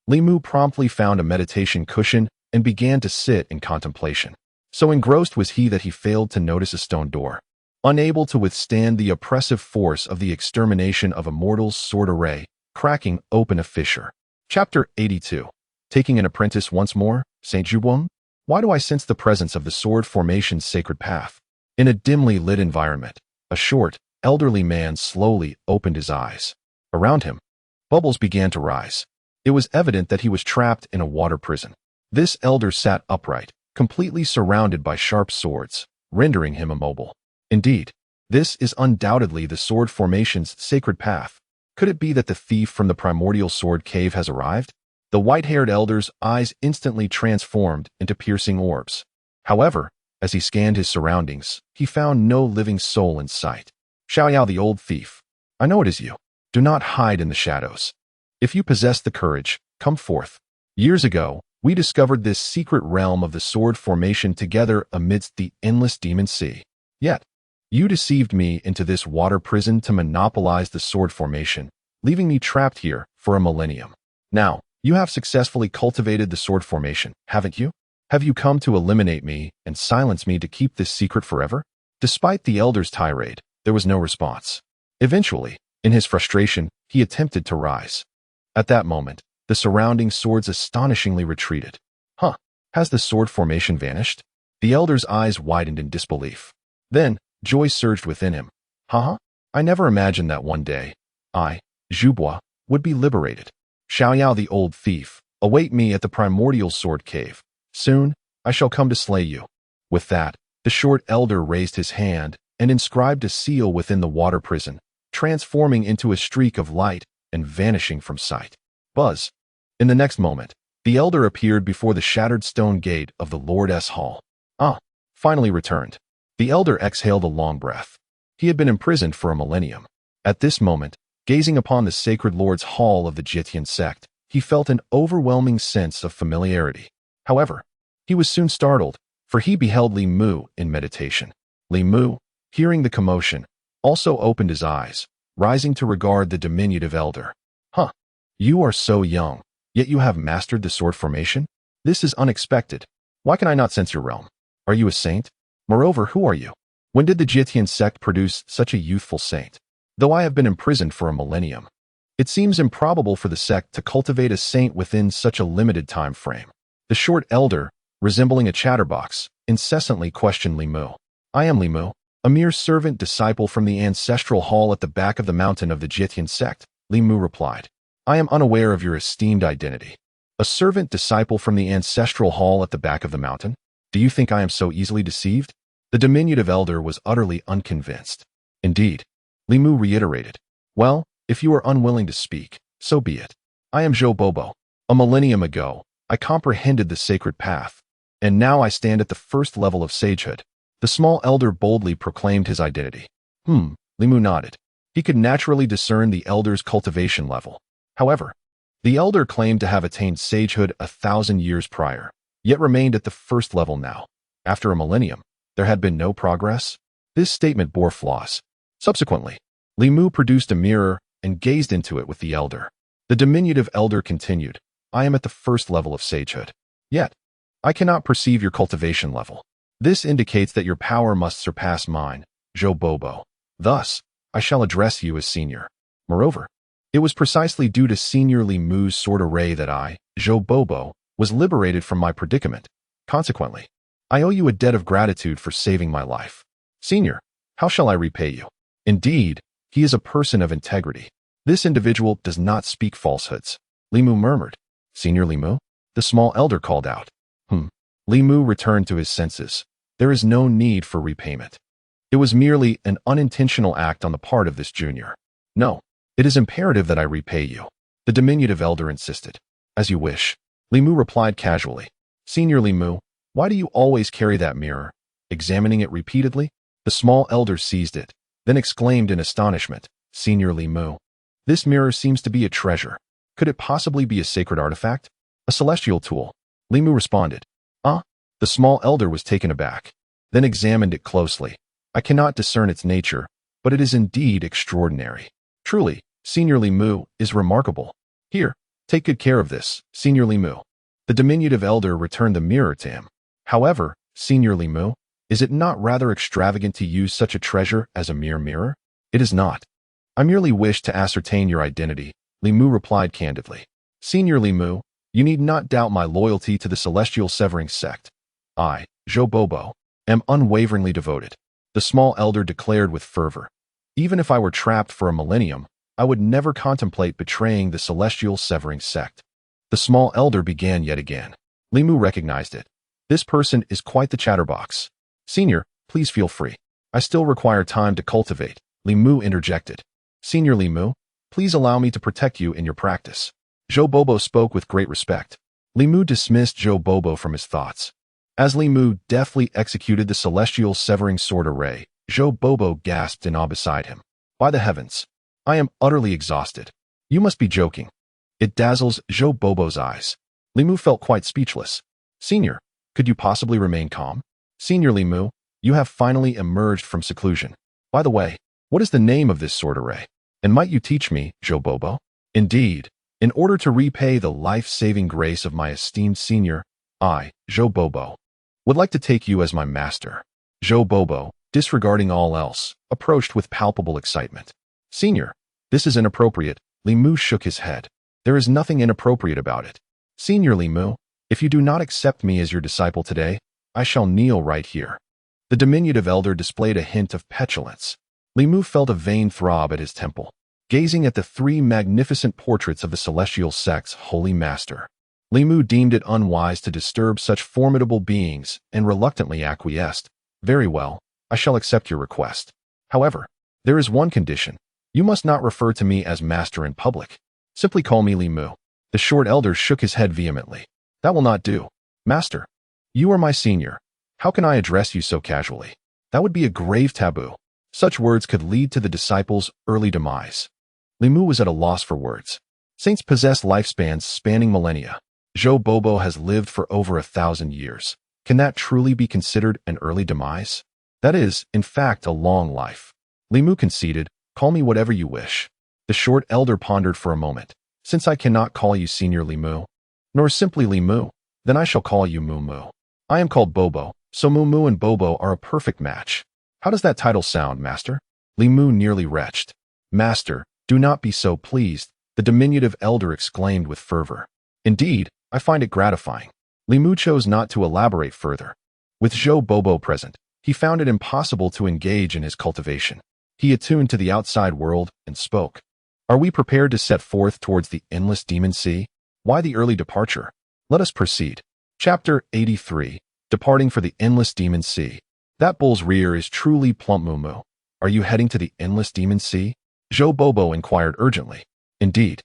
Li Mu promptly found a meditation cushion and began to sit in contemplation. So engrossed was he that he failed to notice a stone door. Unable to withstand the oppressive force of the Extermination of Immortals Sword Array, cracking open a fissure. Chapter 82. Taking an apprentice once more, Saint Jubon? Why do I sense the presence of the sword formation's sacred path? In a dimly lit environment, a short, elderly man slowly opened his eyes. Around him, bubbles began to rise. It was evident that he was trapped in a water prison. This elder sat upright, completely surrounded by sharp swords, rendering him immobile. Indeed, this is undoubtedly the sword formation's sacred path. Could it be that the thief from the primordial sword cave has arrived? The white-haired elder's eyes instantly transformed into piercing orbs. However, as he scanned his surroundings, he found no living soul in sight. Xiaoyao, the old thief, I know it is you. Do not hide in the shadows. If you possess the courage, come forth. Years ago, we discovered this secret realm of the sword formation together amidst the endless demon sea. Yet, you deceived me into this water prison to monopolize the sword formation, leaving me trapped here for a millennium. Now, you have successfully cultivated the sword formation, haven't you? Have you come to eliminate me and silence me to keep this secret forever? Despite the elder's tirade, there was no response. Eventually, in his frustration, he attempted to rise. At that moment, the surrounding swords astonishingly retreated. Has the sword formation vanished? The elder's eyes widened in disbelief. Then, joy surged within him. I never imagined that one day, I, Zhubois, would be liberated. Xiaoyao, the old thief, await me at the primordial sword cave. Soon, I shall come to slay you. With that, the short elder raised his hand and inscribed a seal within the water prison, transforming into a streak of light and vanishing from sight. Buzz. In the next moment, the elder appeared before the shattered stone gate of the Lord's Hall. Finally returned. The elder exhaled a long breath. He had been imprisoned for a millennium. At this moment, gazing upon the sacred Lord's Hall of the Jitian sect, he felt an overwhelming sense of familiarity. However, he was soon startled, for he beheld Li Mu in meditation. Li Mu, hearing the commotion, also opened his eyes, rising to regard the diminutive elder. You are so young, yet you have mastered the sword formation? This is unexpected. Why can I not sense your realm? Are you a saint? Moreover, who are you? When did the Jitian sect produce such a youthful saint? Though I have been imprisoned for a millennium, it seems improbable for the sect to cultivate a saint within such a limited time frame. The short elder, resembling a chatterbox, incessantly questioned Li Mu. I am Li Mu, a mere servant disciple from the ancestral hall at the back of the mountain of the Jitian sect, Li Mu replied. I am unaware of your esteemed identity. A servant disciple from the ancestral hall at the back of the mountain? Do you think I am so easily deceived? The diminutive elder was utterly unconvinced. Indeed, Li Mu reiterated. Well, if you are unwilling to speak, so be it. I am Zhou Bobo. A millennium ago, I comprehended the sacred path, and now I stand at the first level of sagehood. The small elder boldly proclaimed his identity. Li Mu nodded. He could naturally discern the elder's cultivation level. However, the elder claimed to have attained sagehood 1,000 years prior, yet remained at the first level now. After a millennium, there had been no progress. This statement bore flaws. Subsequently, Li Mu produced a mirror and gazed into it with the elder. The diminutive elder continued, I am at the first level of sagehood. Yet, I cannot perceive your cultivation level. This indicates that your power must surpass mine, Zhou Bobo. Thus, I shall address you as senior. Moreover, it was precisely due to Senior Li Mu's sword array that I, Zhou Bobo, was liberated from my predicament. Consequently, I owe you a debt of gratitude for saving my life. Senior, how shall I repay you? Indeed, he is a person of integrity. This individual does not speak falsehoods. Li Mu murmured. Senior Li Mu? The small elder called out. Li Mu returned to his senses. There is no need for repayment. It was merely an unintentional act on the part of this junior. No, it is imperative that I repay you. The diminutive elder insisted. As you wish. Li Mu replied casually. Senior Li Mu, why do you always carry that mirror? Examining it repeatedly, the small elder seized it, then exclaimed in astonishment. Senior Li Mu, this mirror seems to be a treasure. Could it possibly be a sacred artifact? A celestial tool? Li Mu responded. The small elder was taken aback, then examined it closely. I cannot discern its nature, but it is indeed extraordinary. Truly, Senior Li Mu is remarkable. Here, take good care of this, Senior Li Mu. The diminutive elder returned the mirror to him. However, Senior Li Mu, is it not rather extravagant to use such a treasure as a mere mirror? It is not. I merely wish to ascertain your identity, Li Mu replied candidly. Senior Li Mu, you need not doubt my loyalty to the Celestial Severing Sect. I, Zhou Bobo, am unwaveringly devoted. The small elder declared with fervor. Even if I were trapped for a millennium, I would never contemplate betraying the Celestial Severing Sect. The small elder began yet again. Li Mu recognized it. This person is quite the chatterbox. Senior, please feel free. I still require time to cultivate, Li Mu interjected. Senior Li Mu, please allow me to protect you in your practice. Zhou Bobo spoke with great respect. Li Mu dismissed Zhou Bobo from his thoughts. As Li Mu deftly executed the celestial severing sword array, Zhou Bobo gasped in awe beside him. By the heavens! I am utterly exhausted. You must be joking. It dazzles Zhou Bobo's eyes. Li Mu felt quite speechless. Senior, could you possibly remain calm? Senior Li Mu, you have finally emerged from seclusion. By the way, what is the name of this sword array? And might you teach me, Zhou Bobo? Indeed, in order to repay the life-saving grace of my esteemed senior, I, Zhou Bobo, would like to take you as my master. Zhou Bobo, disregarding all else, approached with palpable excitement. Senior, this is inappropriate. Li Mu shook his head. There is nothing inappropriate about it. Senior Li Mu, if you do not accept me as your disciple today, I shall kneel right here. The diminutive elder displayed a hint of petulance. Li Mu felt a vain throb at his temple, gazing at the three magnificent portraits of the celestial sect's holy master. Li Mu deemed it unwise to disturb such formidable beings and reluctantly acquiesced. Very well, I shall accept your request. However, there is one condition. You must not refer to me as master in public. Simply call me Li Mu. The short elder shook his head vehemently. That will not do. Master, you are my senior. How can I address you so casually? That would be a grave taboo. Such words could lead to the disciple's early demise. Li Mu was at a loss for words. Saints possess lifespans spanning millennia. Zhou Bobo has lived for over 1,000 years. Can that truly be considered an early demise? That is, in fact, a long life. Li Mu conceded, call me whatever you wish. The short elder pondered for a moment. Since I cannot call you Senior Li Mu, nor simply Li Mu, then I shall call you Mu Mu. I am called Bobo, so Mu Mu and Bobo are a perfect match. How does that title sound, Master? Li Mu nearly retched. Master, do not be so pleased, the diminutive elder exclaimed with fervor. Indeed, I find it gratifying. Li Mu chose not to elaborate further. With Zhou Bobo present, he found it impossible to engage in his cultivation. He attuned to the outside world and spoke. Are we prepared to set forth towards the endless demon sea? Why the early departure? Let us proceed. Chapter 83. Departing for the endless demon sea. That bull's rear is truly plump, Mu Mu. Are you heading to the endless demon sea? Zhou Bobo inquired urgently. Indeed.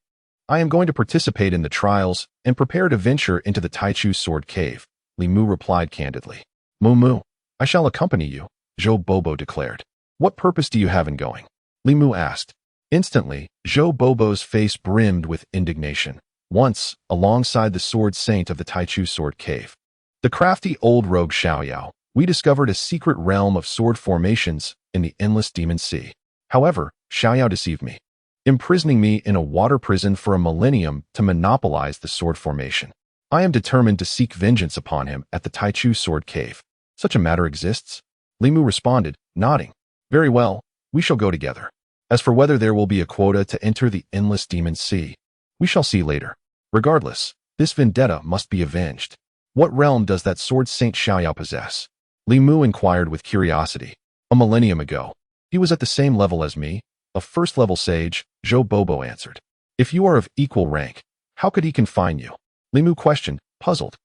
I am going to participate in the trials and prepare to venture into the Taichu Sword Cave, Li Mu replied candidly. Mu Mu, I shall accompany you, Zhou Bobo declared. What purpose do you have in going? Li Mu asked. Instantly, Zhou Bobo's face brimmed with indignation. Once, alongside the sword saint of the Taichu Sword Cave, the crafty old rogue Xiaoyao, we discovered a secret realm of sword formations in the endless demon sea. However, Xiaoyao deceived me, imprisoning me in a water prison for a millennium to monopolize the sword formation. I am determined to seek vengeance upon him at the Taichu Sword Cave. Such a matter exists? Li Mu responded, nodding. Very well, we shall go together. As for whether there will be a quota to enter the endless demon sea, we shall see later. Regardless, this vendetta must be avenged. What realm does that sword saint Xiaoyao possess? Li Mu inquired with curiosity. A millennium ago. He was at the same level as me, a first-level sage, Zhou Bobo answered. If you are of equal rank, how could he confine you? Li Mu questioned, puzzled.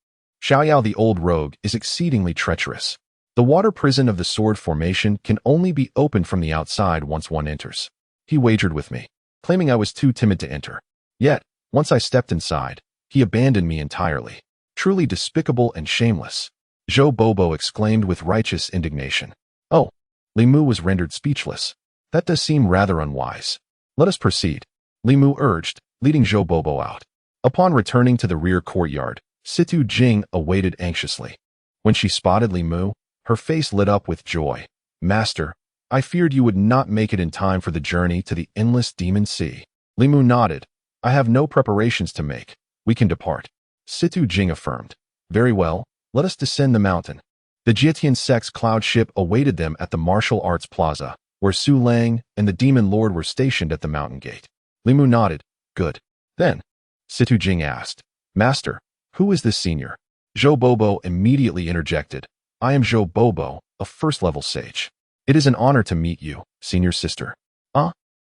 Xiaoyao the old rogue is exceedingly treacherous. The water prison of the sword formation can only be opened from the outside once one enters. He wagered with me, claiming I was too timid to enter. Yet, once I stepped inside, he abandoned me entirely. Truly despicable and shameless. Zhou Bobo exclaimed with righteous indignation. Oh, Li Mu was rendered speechless. That does seem rather unwise. Let us proceed, Li Mu urged, leading Zhou Bobo out. Upon returning to the rear courtyard, Situ Jing awaited anxiously. When she spotted Li Mu, her face lit up with joy. Master, I feared you would not make it in time for the journey to the endless demon sea. Li Mu nodded. I have no preparations to make. We can depart. Situ Jing affirmed. Very well, let us descend the mountain. The Jietian sect's cloud ship awaited them at the martial arts plaza, where Su Lang and the demon lord were stationed at the mountain gate. Li Mu nodded. Good. Then, Situ Jing asked, Master, who is this senior? Zhou Bobo immediately interjected. I am Zhou Bobo, a first-level sage. It is an honor to meet you, senior sister.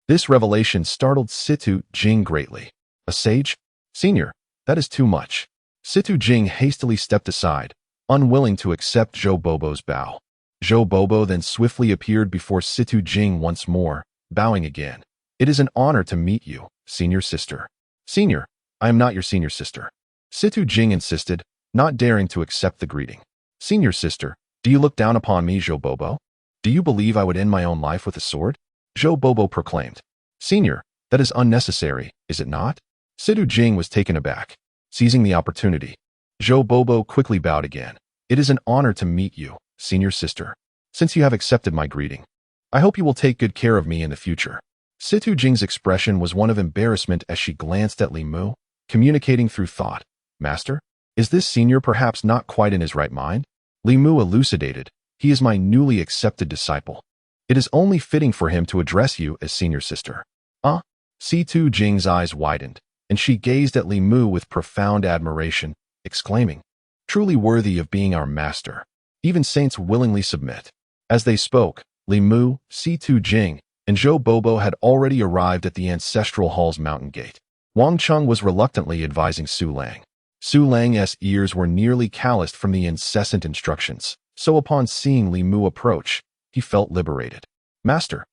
This revelation startled Situ Jing greatly. A sage? Senior, that is too much. Situ Jing hastily stepped aside, unwilling to accept Zhou Bobo's bow. Zhou Bobo then swiftly appeared before Situ Jing once more, bowing again. It is an honor to meet you, senior sister. Senior, I am not your senior sister. Situ Jing insisted, not daring to accept the greeting. Senior sister, do you look down upon me, Zhou Bobo? Do you believe I would end my own life with a sword? Zhou Bobo proclaimed. Senior, that is unnecessary, is it not? Situ Jing was taken aback. Seizing the opportunity, Zhou Bobo quickly bowed again. It is an honor to meet you, senior sister. Since you have accepted my greeting, I hope you will take good care of me in the future. Situ Jing's expression was one of embarrassment as she glanced at Li Mu, communicating through thought. Master, is this senior perhaps not quite in his right mind? Li Mu elucidated. He is my newly accepted disciple. It is only fitting for him to address you as senior sister. Situ Jing's eyes widened, and she gazed at Li Mu with profound admiration, exclaiming, truly worthy of being our master. Even saints willingly submit. As they spoke, Li Mu, Situ Jing, and Zhou Bobo had already arrived at the ancestral hall's mountain gate. Wang Cheng was reluctantly advising Su Lang. Su Lang's ears were nearly calloused from the incessant instructions, so upon seeing Li Mu approach, he felt liberated. Master,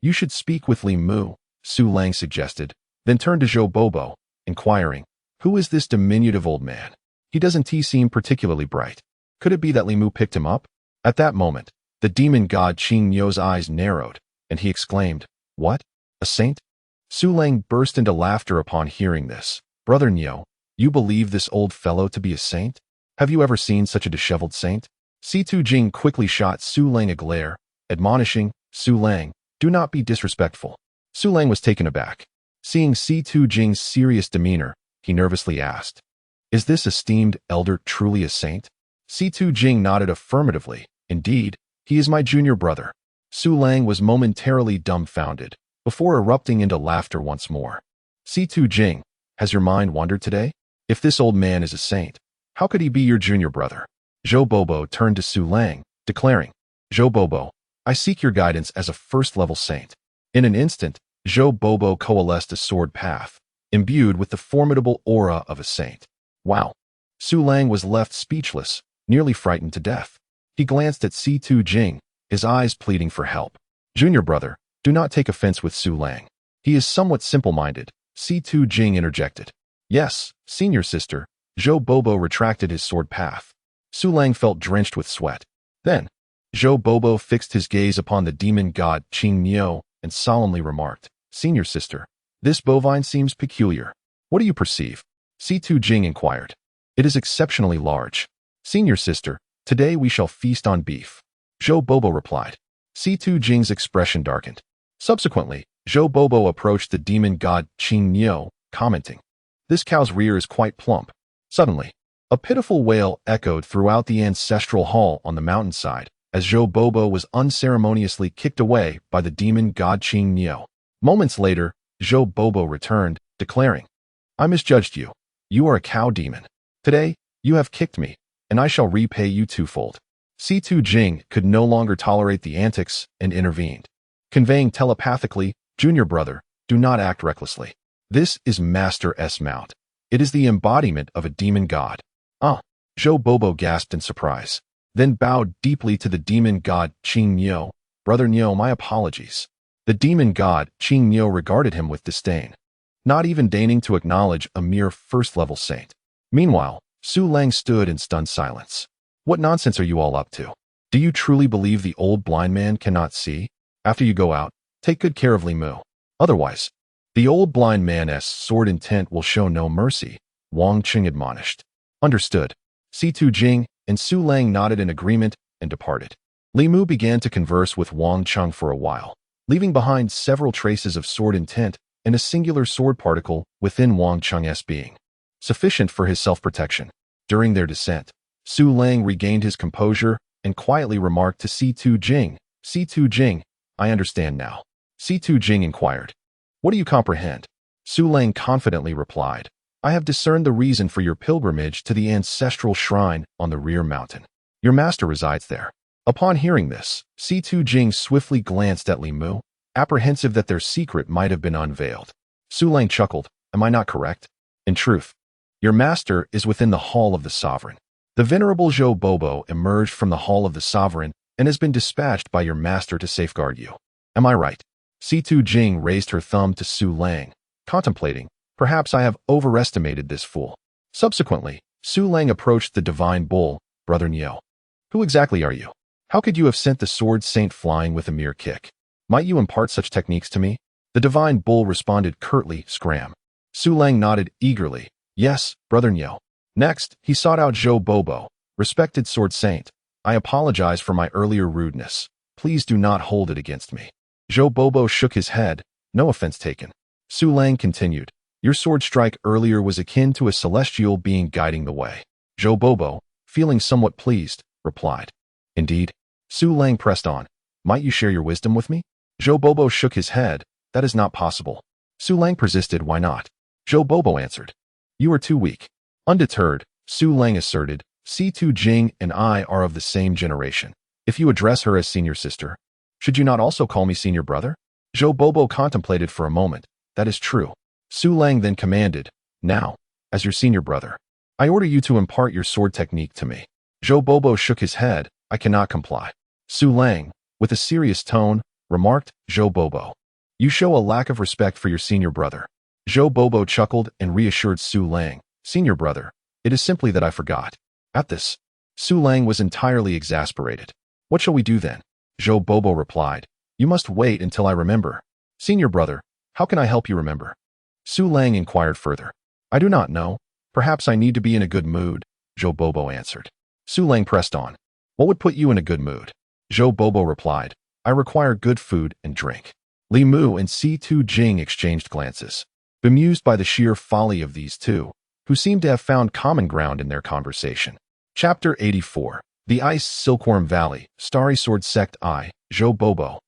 you should speak with Li Mu, Su Lang suggested, then turned to Zhou Bobo, inquiring, who is this diminutive old man? He doesn't seem particularly bright. Could it be that Li Mu picked him up? At that moment, the demon god Qing Nio's eyes narrowed, and he exclaimed, what? A saint? Su Lang burst into laughter upon hearing this. Brother Nio, you believe this old fellow to be a saint? Have you ever seen such a disheveled saint? Situ Jing quickly shot Su Lang a glare, admonishing, Su Lang, do not be disrespectful. Su Lang was taken aback. Seeing Situ Jing's serious demeanor, he nervously asked, is this esteemed elder truly a saint? Situ Jing nodded affirmatively. Indeed, he is my junior brother. Su Lang was momentarily dumbfounded, before erupting into laughter once more. Situ Jing, has your mind wandered today? If this old man is a saint, how could he be your junior brother? Zhou Bobo turned to Su Lang, declaring, Zhou Bobo, I seek your guidance as a first-level saint. In an instant, Zhou Bobo coalesced a sword path, imbued with the formidable aura of a saint. Wow! Su Lang was left speechless, nearly frightened to death. He glanced at Situ Jing, his eyes pleading for help. Junior brother, do not take offense with Su Lang. He is somewhat simple-minded, Situ Jing interjected. Yes, senior sister, Zhou Bobo retracted his sword path. Su Lang felt drenched with sweat. Then, Zhou Bobo fixed his gaze upon the demon god Qing Nio and solemnly remarked, senior sister, this bovine seems peculiar. What do you perceive? Situ Jing inquired. It is exceptionally large. Senior sister, today we shall feast on beef. Zhou Bobo replied. Situ Jing's expression darkened. Subsequently, Zhou Bobo approached the demon god Qing Nio, commenting, this cow's rear is quite plump. Suddenly, a pitiful wail echoed throughout the ancestral hall on the mountainside, as Zhou Bobo was unceremoniously kicked away by the demon god Qing Nio. Moments later, Zhou Bobo returned, declaring, I misjudged you. You are a cow demon. Today, you have kicked me, and I shall repay you twofold. Situ Jing could no longer tolerate the antics and intervened, conveying telepathically, junior brother, do not act recklessly. This is Master S. Mount. It is the embodiment of a demon god. Zhou Bobo gasped in surprise, then bowed deeply to the demon god Qing Nio. Brother Nio, my apologies. The demon god Qing Nio regarded him with disdain, not even deigning to acknowledge a mere first-level saint. Meanwhile, Su Lang stood in stunned silence. What nonsense are you all up to? Do you truly believe the old blind man cannot see? After you go out, take good care of Li Mu. Otherwise, the old blind man's sword intent will show no mercy, Wang Cheng admonished. Understood. Situ Jing and Su Lang nodded in agreement and departed. Li Mu began to converse with Wang Cheng for a while, leaving behind several traces of sword intent and a singular sword particle within Wang Cheng's being, sufficient for his self-protection. During their descent, Su Lang regained his composure and quietly remarked to Situ Jing, Situ Jing, I understand now. Situ Jing inquired, what do you comprehend? Su Lang confidently replied, I have discerned the reason for your pilgrimage to the ancestral shrine on the rear mountain. Your master resides there. Upon hearing this, Situ Jing swiftly glanced at Li Mu, apprehensive that their secret might have been unveiled. Su Lang chuckled, am I not correct? In truth, your master is within the hall of the sovereign. The venerable Zhou Bobo emerged from the hall of the sovereign and has been dispatched by your master to safeguard you. Am I right? C2 Jing raised her thumb to Su Lang, contemplating, perhaps I have overestimated this fool. Subsequently, Su Lang approached the divine bull, Brother Niu. Who exactly are you? How could you have sent the sword saint flying with a mere kick? Might you impart such techniques to me? The divine bull responded curtly, scram. Su Lang nodded eagerly. Yes, Brother Niu. Next, he sought out Zhou Bobo. Respected sword saint, I apologize for my earlier rudeness. Please do not hold it against me. Zhou Bobo shook his head. No offense taken. Su Lang continued. Your sword strike earlier was akin to a celestial being guiding the way. Zhou Bobo, feeling somewhat pleased, replied. Indeed. Su Lang pressed on. Might you share your wisdom with me? Zhou Bobo shook his head. That is not possible. Su Lang persisted. Why not? Zhou Bobo answered. You are too weak. Undeterred, Su Lang asserted, C2 Jing and I are of the same generation. If you address her as senior sister, should you not also call me senior brother? Zhou Bobo contemplated for a moment. That is true. Su Lang then commanded, now, as your senior brother, I order you to impart your sword technique to me. Zhou Bobo shook his head. I cannot comply. Su Lang, with a serious tone, remarked, Zhou Bobo, you show a lack of respect for your senior brother. Zhou Bobo chuckled and reassured Su Lang, senior brother, it is simply that I forgot. At this, Su Lang was entirely exasperated. What shall we do then? Zhou Bobo replied, you must wait until I remember. Senior brother, how can I help you remember? Su Lang inquired further. I do not know. Perhaps I need to be in a good mood, Zhou Bobo answered. Su Lang pressed on. What would put you in a good mood? Zhou Bobo replied, I require good food and drink. Li Mu and C2 Jing exchanged glances, bemused by the sheer folly of these two, who seemed to have found common ground in their conversation. Chapter 84. The Ice Silkworm Valley, Starry Sword Sect. I, Zhou Bobo,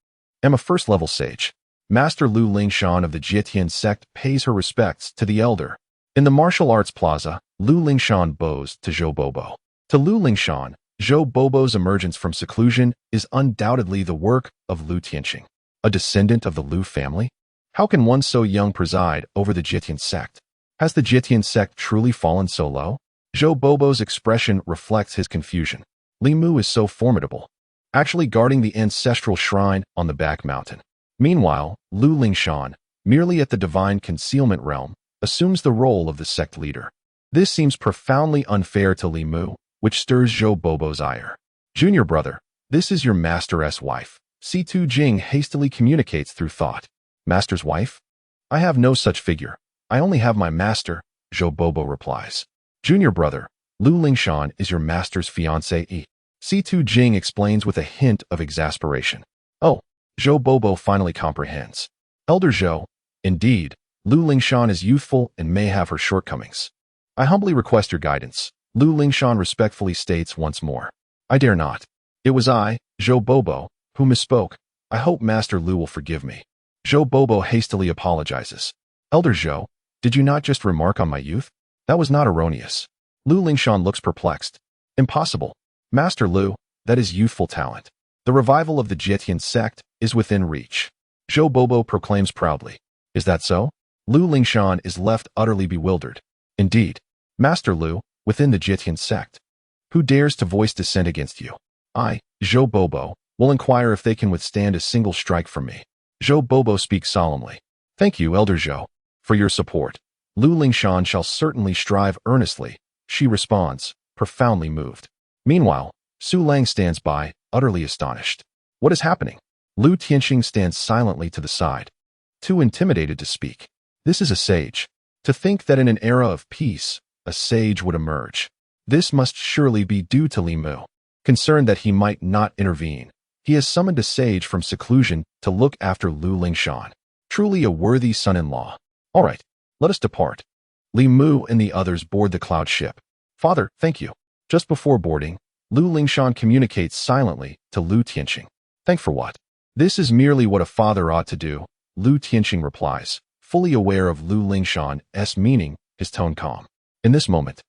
am a first-level sage. Master Lu Lingshan of the Jietian sect pays her respects to the elder. In the martial arts plaza, Lu Lingshan bows to Zhou Bobo. To Lu Lingshan, Zhou Bobo's emergence from seclusion is undoubtedly the work of Lu Tianqing, a descendant of the Lu family. How can one so young preside over the Jietian sect? Has the Jietian sect truly fallen so low? Zhou Bobo's expression reflects his confusion. Li Mu is so formidable, actually guarding the ancestral shrine on the back mountain. Meanwhile, Lu Lingshan, merely at the divine concealment realm, assumes the role of the sect leader. This seems profoundly unfair to Li Mu, which stirs Zhou Bobo's ire. Junior brother, this is your master's wife. C2 Jing hastily communicates through thought. Master's wife? I have no such figure. I only have my master, Zhou Bobo replies. Junior brother, Lu Lingshan is your master's fiancée. C2 Jing explains with a hint of exasperation. Oh, Zhou Bobo finally comprehends. Elder Zhou, indeed, Lu Lingshan is youthful and may have her shortcomings. I humbly request your guidance. Lu Lingshan respectfully states once more. I dare not. It was I, Zhou Bobo, who misspoke. I hope Master Lu will forgive me. Zhou Bobo hastily apologizes. Elder Zhou, did you not just remark on my youth? That was not erroneous. Lu Lingshan looks perplexed. Impossible. Master Lu, that is youthful talent. The revival of the Jietian sect is within reach. Zhou Bobo proclaims proudly. Is that so? Lu Lingshan is left utterly bewildered. Indeed. Master Lu, within the Jietian sect. Who dares to voice dissent against you? I, Zhou Bobo, will inquire if they can withstand a single strike from me. Zhou Bobo speaks solemnly. Thank you, Elder Zhou, for your support. Lu Lingshan shall certainly strive earnestly, she responds, profoundly moved. Meanwhile, Su Lang stands by, utterly astonished. What is happening? Lu Tianqing stands silently to the side, too intimidated to speak. This is a sage. To think that in an era of peace, a sage would emerge. This must surely be due to Li Mu. Concerned that he might not intervene, he has summoned a sage from seclusion to look after Lu Lingshan. Truly a worthy son-in-law. All right, let us depart. Li Mu and the others board the cloud ship. Father, thank you. Just before boarding, Lu Lingshan communicates silently to Lu Tianqing. Thank for what? This is merely what a father ought to do, Lu Tianqing replies, fully aware of Lu Lingshan's meaning, his tone calm. In this moment,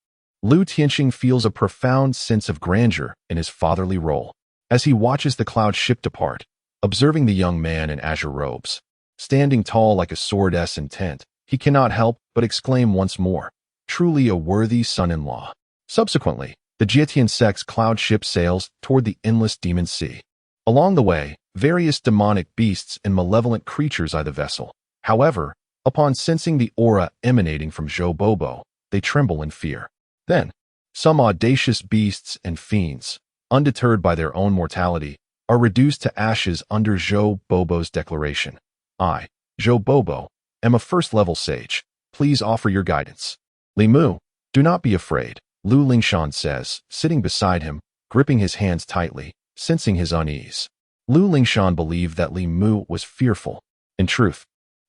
Lu Tianqing feels a profound sense of grandeur in his fatherly role, as he watches the cloud ship depart, observing the young man in azure robes. Standing tall like a swordess intent, he cannot help but exclaim once more, truly a worthy son-in-law. Subsequently, The Jietian sect's cloud ship sails toward the endless demon sea. Along the way, various demonic beasts and malevolent creatures eye the vessel. However, upon sensing the aura emanating from Zhou Bobo, they tremble in fear. Then, some audacious beasts and fiends, undeterred by their own mortality, are reduced to ashes under Zhou Bobo's declaration. I, Zhou Bobo, am a first-level sage. Please offer your guidance. Li Mu, do not be afraid, Lu Lingshan says, sitting beside him, gripping his hands tightly, sensing his unease. Lu Lingshan believed that Li Mu was fearful. In truth,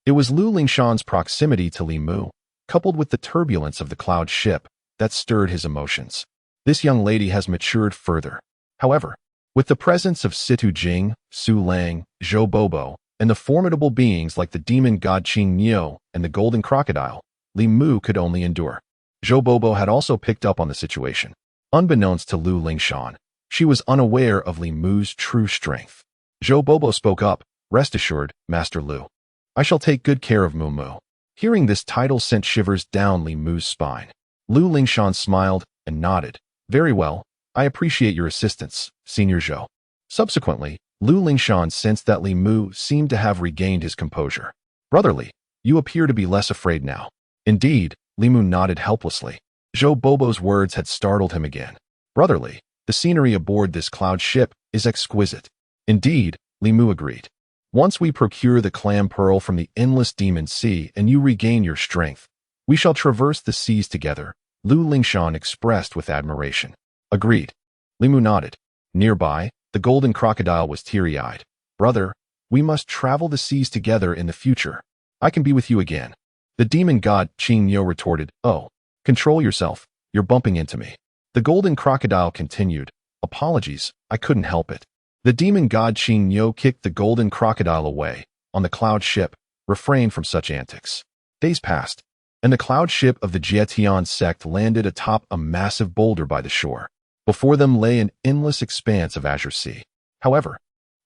it was Lu Lingshan's proximity to Li Mu, coupled with the turbulence of the cloud ship, that stirred his emotions. This young lady has matured further. However, with the presence of Situ Jing, Su Lang, Zhou Bobo, and the formidable beings like the demon god Qing Niu and the golden crocodile, Li Mu could only endure. Zhou Bobo had also picked up on the situation. Unbeknownst to Lu Lingshan, she was unaware of Li Mu's true strength. Zhou Bobo spoke up, "Rest assured, Master Lu. I shall take good care of Mu Mu." Hearing this title sent shivers down Li Mu's spine. Lu Lingshan smiled and nodded. "Very well, I appreciate your assistance, Senior Zhou." Subsequently, Lu Lingshan sensed that Li Mu seemed to have regained his composure. "Brotherly, you appear to be less afraid now." Indeed, Li Mu nodded helplessly. Zhou Bobo's words had startled him again. "Brotherly, the scenery aboard this cloud ship is exquisite." Indeed, Li Mu agreed. "Once we procure the clam pearl from the endless demon sea and you regain your strength, we shall traverse the seas together," Lu Lingshan expressed with admiration. "Agreed." Li Mu nodded. Nearby, the golden crocodile was teary-eyed. "Brother, we must travel the seas together in the future. I can be with you again." The demon god Qing Niu retorted, "Oh, control yourself, you're bumping into me." The golden crocodile continued, "Apologies, I couldn't help it." The demon god Qing Niu kicked the golden crocodile away. On the cloud ship, refrained from such antics. Days passed, and the cloud ship of the Jietian sect landed atop a massive boulder by the shore. Before them lay an endless expanse of azure sea. However,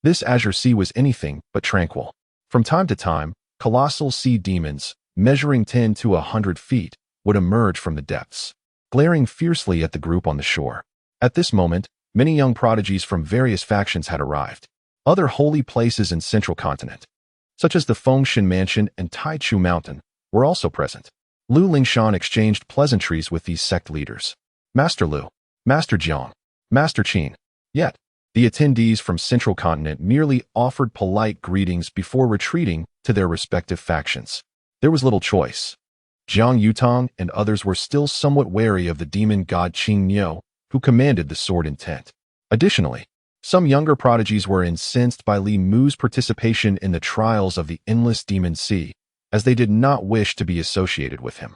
this azure sea was anything but tranquil. From time to time, colossal sea demons, measuring 10 to 100 feet, would emerge from the depths, glaring fiercely at the group on the shore. At this moment, many young prodigies from various factions had arrived. Other holy places in Central Continent, such as the Fengshan Mansion and Taichu Mountain, were also present. Lu Lingshan exchanged pleasantries with these sect leaders. "Master Lu, Master Jiang, Master Qin." Yet, the attendees from Central Continent merely offered polite greetings before retreating to their respective factions. There was little choice. Jiang Yutong and others were still somewhat wary of the demon god Qing Niu, who commanded the sword intent. Additionally, some younger prodigies were incensed by Li Mu's participation in the trials of the endless demon sea, as they did not wish to be associated with him.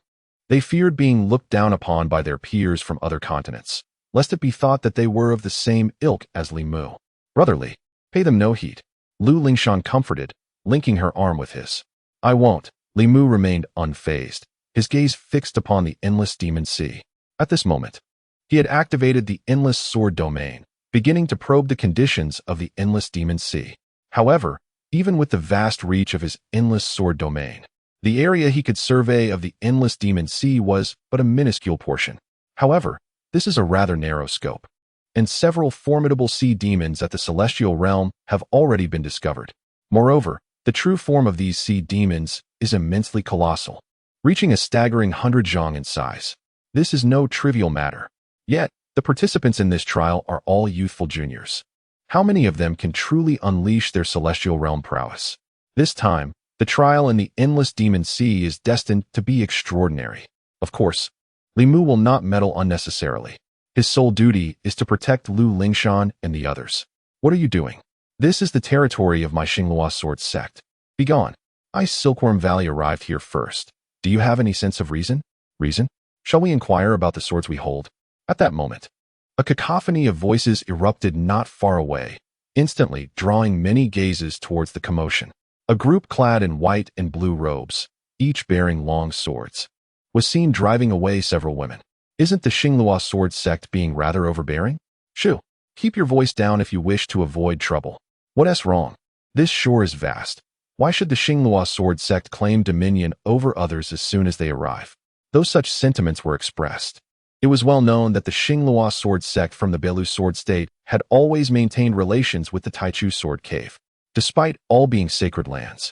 They feared being looked down upon by their peers from other continents, lest it be thought that they were of the same ilk as Li Mu. "Brotherly, pay them no heed," Lu Lingshan comforted, linking her arm with his. "I won't." Li Mu remained unfazed, his gaze fixed upon the endless demon sea. At this moment, he had activated the endless sword domain, beginning to probe the conditions of the endless demon sea. However, even with the vast reach of his endless sword domain, the area he could survey of the endless demon sea was but a minuscule portion. However, this is a rather narrow scope, and several formidable sea demons at the celestial realm have already been discovered. Moreover, the true form of these sea demons is immensely colossal, reaching a staggering 100 zhang in size. This is no trivial matter. Yet, the participants in this trial are all youthful juniors. How many of them can truly unleash their celestial realm prowess? This time, the trial in the endless demon sea is destined to be extraordinary. Of course, Li Mu will not meddle unnecessarily. His sole duty is to protect Lu Lingshan and the others. "What are you doing?" "This is the territory of my Xinghua sword sect. Begone. I Silkworm Valley arrived here first. Do you have any sense of reason?" "Reason? Shall we inquire about the swords we hold?" At that moment, a cacophony of voices erupted not far away, instantly drawing many gazes towards the commotion. A group clad in white and blue robes, each bearing long swords, was seen driving away several women. "Isn't the Xinghua sword sect being rather overbearing?" "Shoo, keep your voice down if you wish to avoid trouble." "What's wrong? This shore is vast. Why should the Xinghua sword sect claim dominion over others as soon as they arrive?" Though such sentiments were expressed, It was well known that the Xinghua sword sect from the Beilu sword state had always maintained relations with the Taichu sword cave, despite all being sacred lands.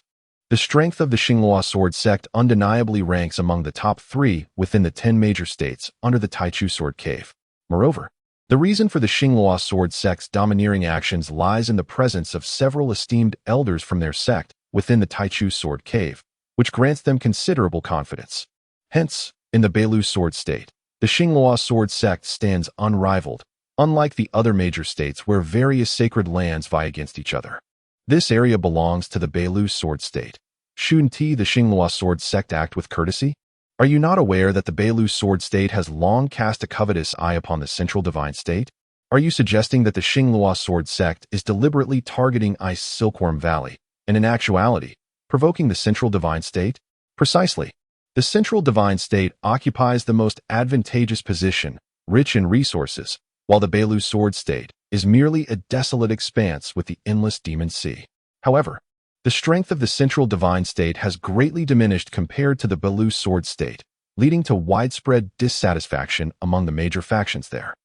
The strength of the Xinghua sword sect undeniably ranks among the top 3 within the 10 major states under the Taichu sword cave. Moreover, the reason for the Xinghua sword sect's domineering actions lies in the presence of several esteemed elders from their sect within the Taichu sword cave, which grants them considerable confidence. Hence, in the Beilu sword state, the Xinghua sword sect stands unrivaled, unlike the other major states where various sacred lands vie against each other. This area belongs to the Beilu sword state. Shouldn't the Xinghua sword sect act with courtesy? Are you not aware that the Beilu sword state has long cast a covetous eye upon the central divine state? Are you suggesting that the Xinghua sword sect is deliberately targeting Ice Silkworm Valley, and in actuality, provoking the central divine state? Precisely. The central divine state occupies the most advantageous position, rich in resources, while the Beilu sword state is merely a desolate expanse with the endless demon sea. However, the strength of the central divine state has greatly diminished compared to the Beilu sword state, leading to widespread dissatisfaction among the major factions there.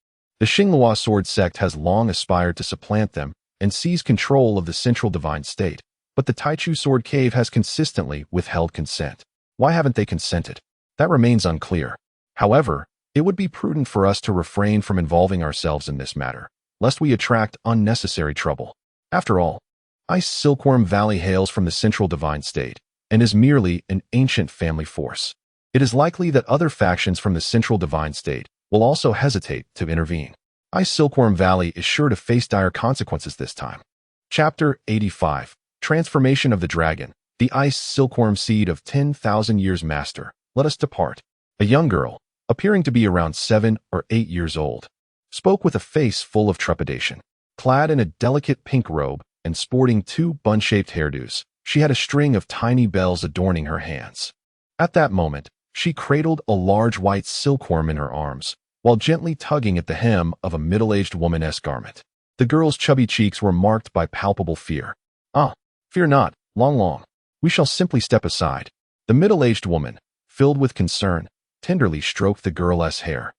The Xinghua sword sect has long aspired to supplant them and seize control of the central divine state, but the Taichu sword cave has consistently withheld consent. Why haven't they consented? That remains unclear. However, it would be prudent for us to refrain from involving ourselves in this matter, lest we attract unnecessary trouble. After all, Ice Silkworm Valley hails from the central divine state and is merely an ancient family force. It is likely that other factions from the central divine state will also hesitate to intervene. Ice Silkworm Valley is sure to face dire consequences this time. Chapter 85. Transformation of the Dragon. The Ice Silkworm Seed of 10,000 Years Master. Let us depart. A young girl, appearing to be around 7 or 8 years old, spoke with a face full of trepidation. Clad in a delicate pink robe and sporting 2 bun-shaped hairdos, she had a string of tiny bells adorning her hands. At that moment, she cradled a large white silkworm in her arms, while gently tugging at the hem of a middle-aged woman-esque garment. The girl's chubby cheeks were marked by palpable fear. "Ah, fear not, Long Long. We shall simply step aside." The middle-aged woman, filled with concern, tenderly stroked the girl's hair.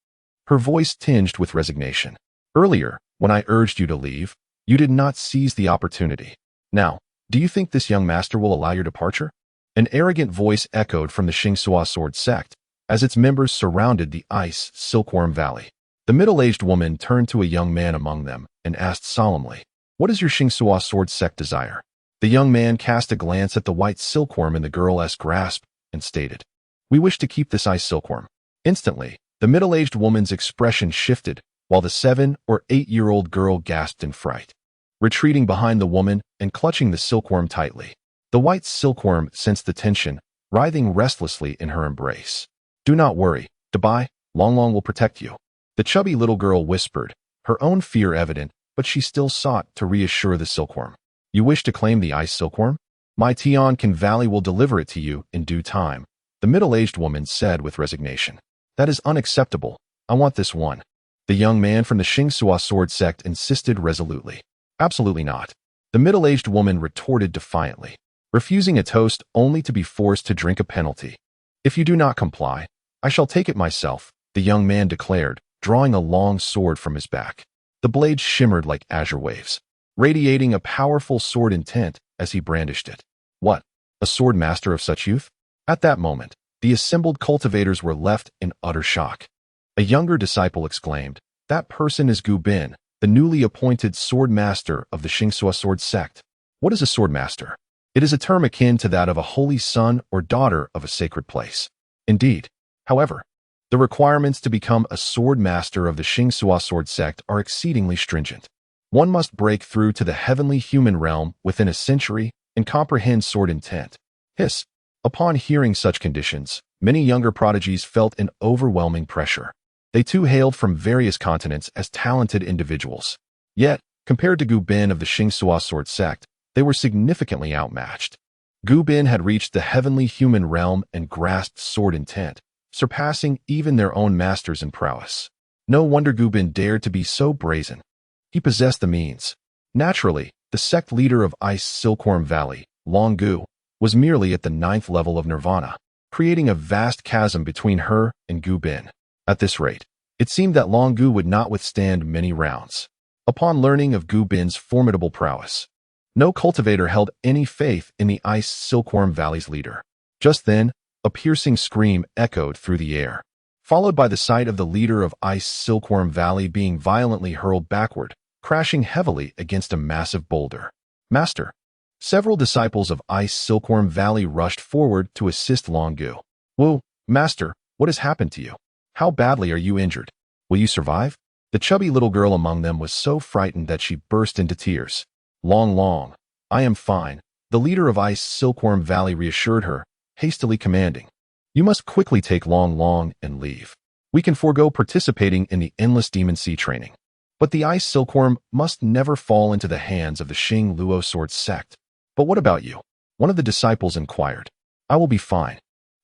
Her voice tinged with resignation. "Earlier, when I urged you to leave, you did not seize the opportunity. Now, do you think this young master will allow your departure?" An arrogant voice echoed from the Xinghua sword sect as its members surrounded the Ice Silkworm Valley. The middle-aged woman turned to a young man among them and asked solemnly, "What does your Xinghua sword sect desire?" The young man cast a glance at the white silkworm in the girl's grasp and stated, "We wish to keep this Ice Silkworm." Instantly, the middle-aged woman's expression shifted, while the 7 or 8-year-old girl gasped in fright. Retreating behind the woman and clutching the silkworm tightly, the white silkworm sensed the tension, writhing restlessly in her embrace. "Do not worry, Dabai, Long Long will protect you," the chubby little girl whispered, her own fear evident, but she still sought to reassure the silkworm. "You wish to claim the Ice Silkworm? My Tianqin Valley will deliver it to you in due time," the middle-aged woman said with resignation. "That is unacceptable. I want this one." The young man from the Xinghua sword sect insisted resolutely. "Absolutely not," the middle-aged woman retorted defiantly, refusing a toast only to be forced to drink a penalty. "If you do not comply, I shall take it myself," the young man declared, drawing a long sword from his back. The blade shimmered like azure waves, radiating a powerful sword intent as he brandished it. What? A sword master of such youth? At that moment, the assembled cultivators were left in utter shock. A younger disciple exclaimed, "That person is Gu Bin, the newly appointed sword master of the Xinghua sword sect." What is a sword master? It is a term akin to that of a holy son or daughter of a sacred place. Indeed, however, the requirements to become a sword master of the Xinghua sword sect are exceedingly stringent. One must break through to the heavenly human realm within a century and comprehend sword intent. Upon hearing such conditions, many younger prodigies felt an overwhelming pressure. They too hailed from various continents as talented individuals. Yet, compared to Gu Bin of the Xinghua sword sect, they were significantly outmatched. Gu Bin had reached the heavenly human realm and grasped sword intent, surpassing even their own masters in prowess. No wonder Gu Bin dared to be so brazen. He possessed the means. Naturally, the sect leader of Ice Silkworm Valley, Long Gu, was merely at the 9th level of nirvana, creating a vast chasm between her and Gu Bin. At this rate, It seemed that Long Gu would not withstand many rounds. Upon learning of Gu Bin's formidable prowess, no cultivator held any faith in the Ice Silkworm Valley's leader. Just then, a piercing scream echoed through the air, followed by the sight of the leader of Ice Silkworm Valley being violently hurled backward, crashing heavily against a massive boulder. Master! Several disciples of Ice Silkworm Valley rushed forward to assist Long Gu. Whoa, Master, what has happened to you? How badly are you injured? Will you survive? The chubby little girl among them was so frightened that she burst into tears. Long, I am fine, the leader of Ice Silkworm Valley reassured her, hastily commanding. You must quickly take Long and leave. We can forego participating in the endless demon sea training. But the Ice Silkworm must never fall into the hands of the Xing Luo Sword sect. But what about you? One of the disciples inquired. I will be fine.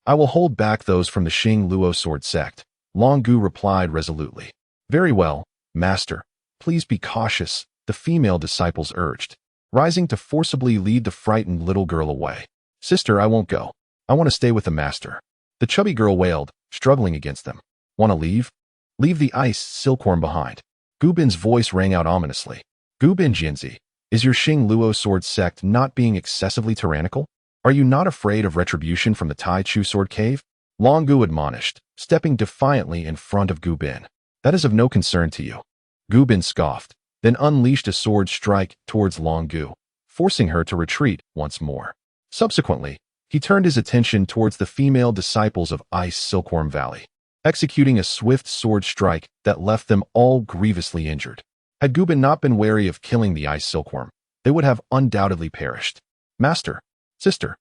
I will hold back those from the Xing Luo Sword sect, Long Gu replied resolutely. Very well, Master. Please be cautious, the female disciples urged, rising to forcibly lead the frightened little girl away. Sister, I won't go. I want to stay with the Master. The chubby girl wailed, struggling against them. Want to leave? Leave the Ice Silkworm behind. Gu Bin's voice rang out ominously. Gu Bin Jinzi, is your Xing Luo Sword sect not being excessively tyrannical? Are you not afraid of retribution from the Tai Chu Sword Cave? Long Gu admonished, stepping defiantly in front of Gu Bin. That is of no concern to you. Gu Bin scoffed, then unleashed a sword strike towards Long Gu, forcing her to retreat once more. Subsequently, he turned his attention towards the female disciples of Ice Silkworm Valley, executing a swift sword strike that left them all grievously injured. Had Gu Bin not been wary of killing the Ice Silkworm, they would have undoubtedly perished. Master, sister.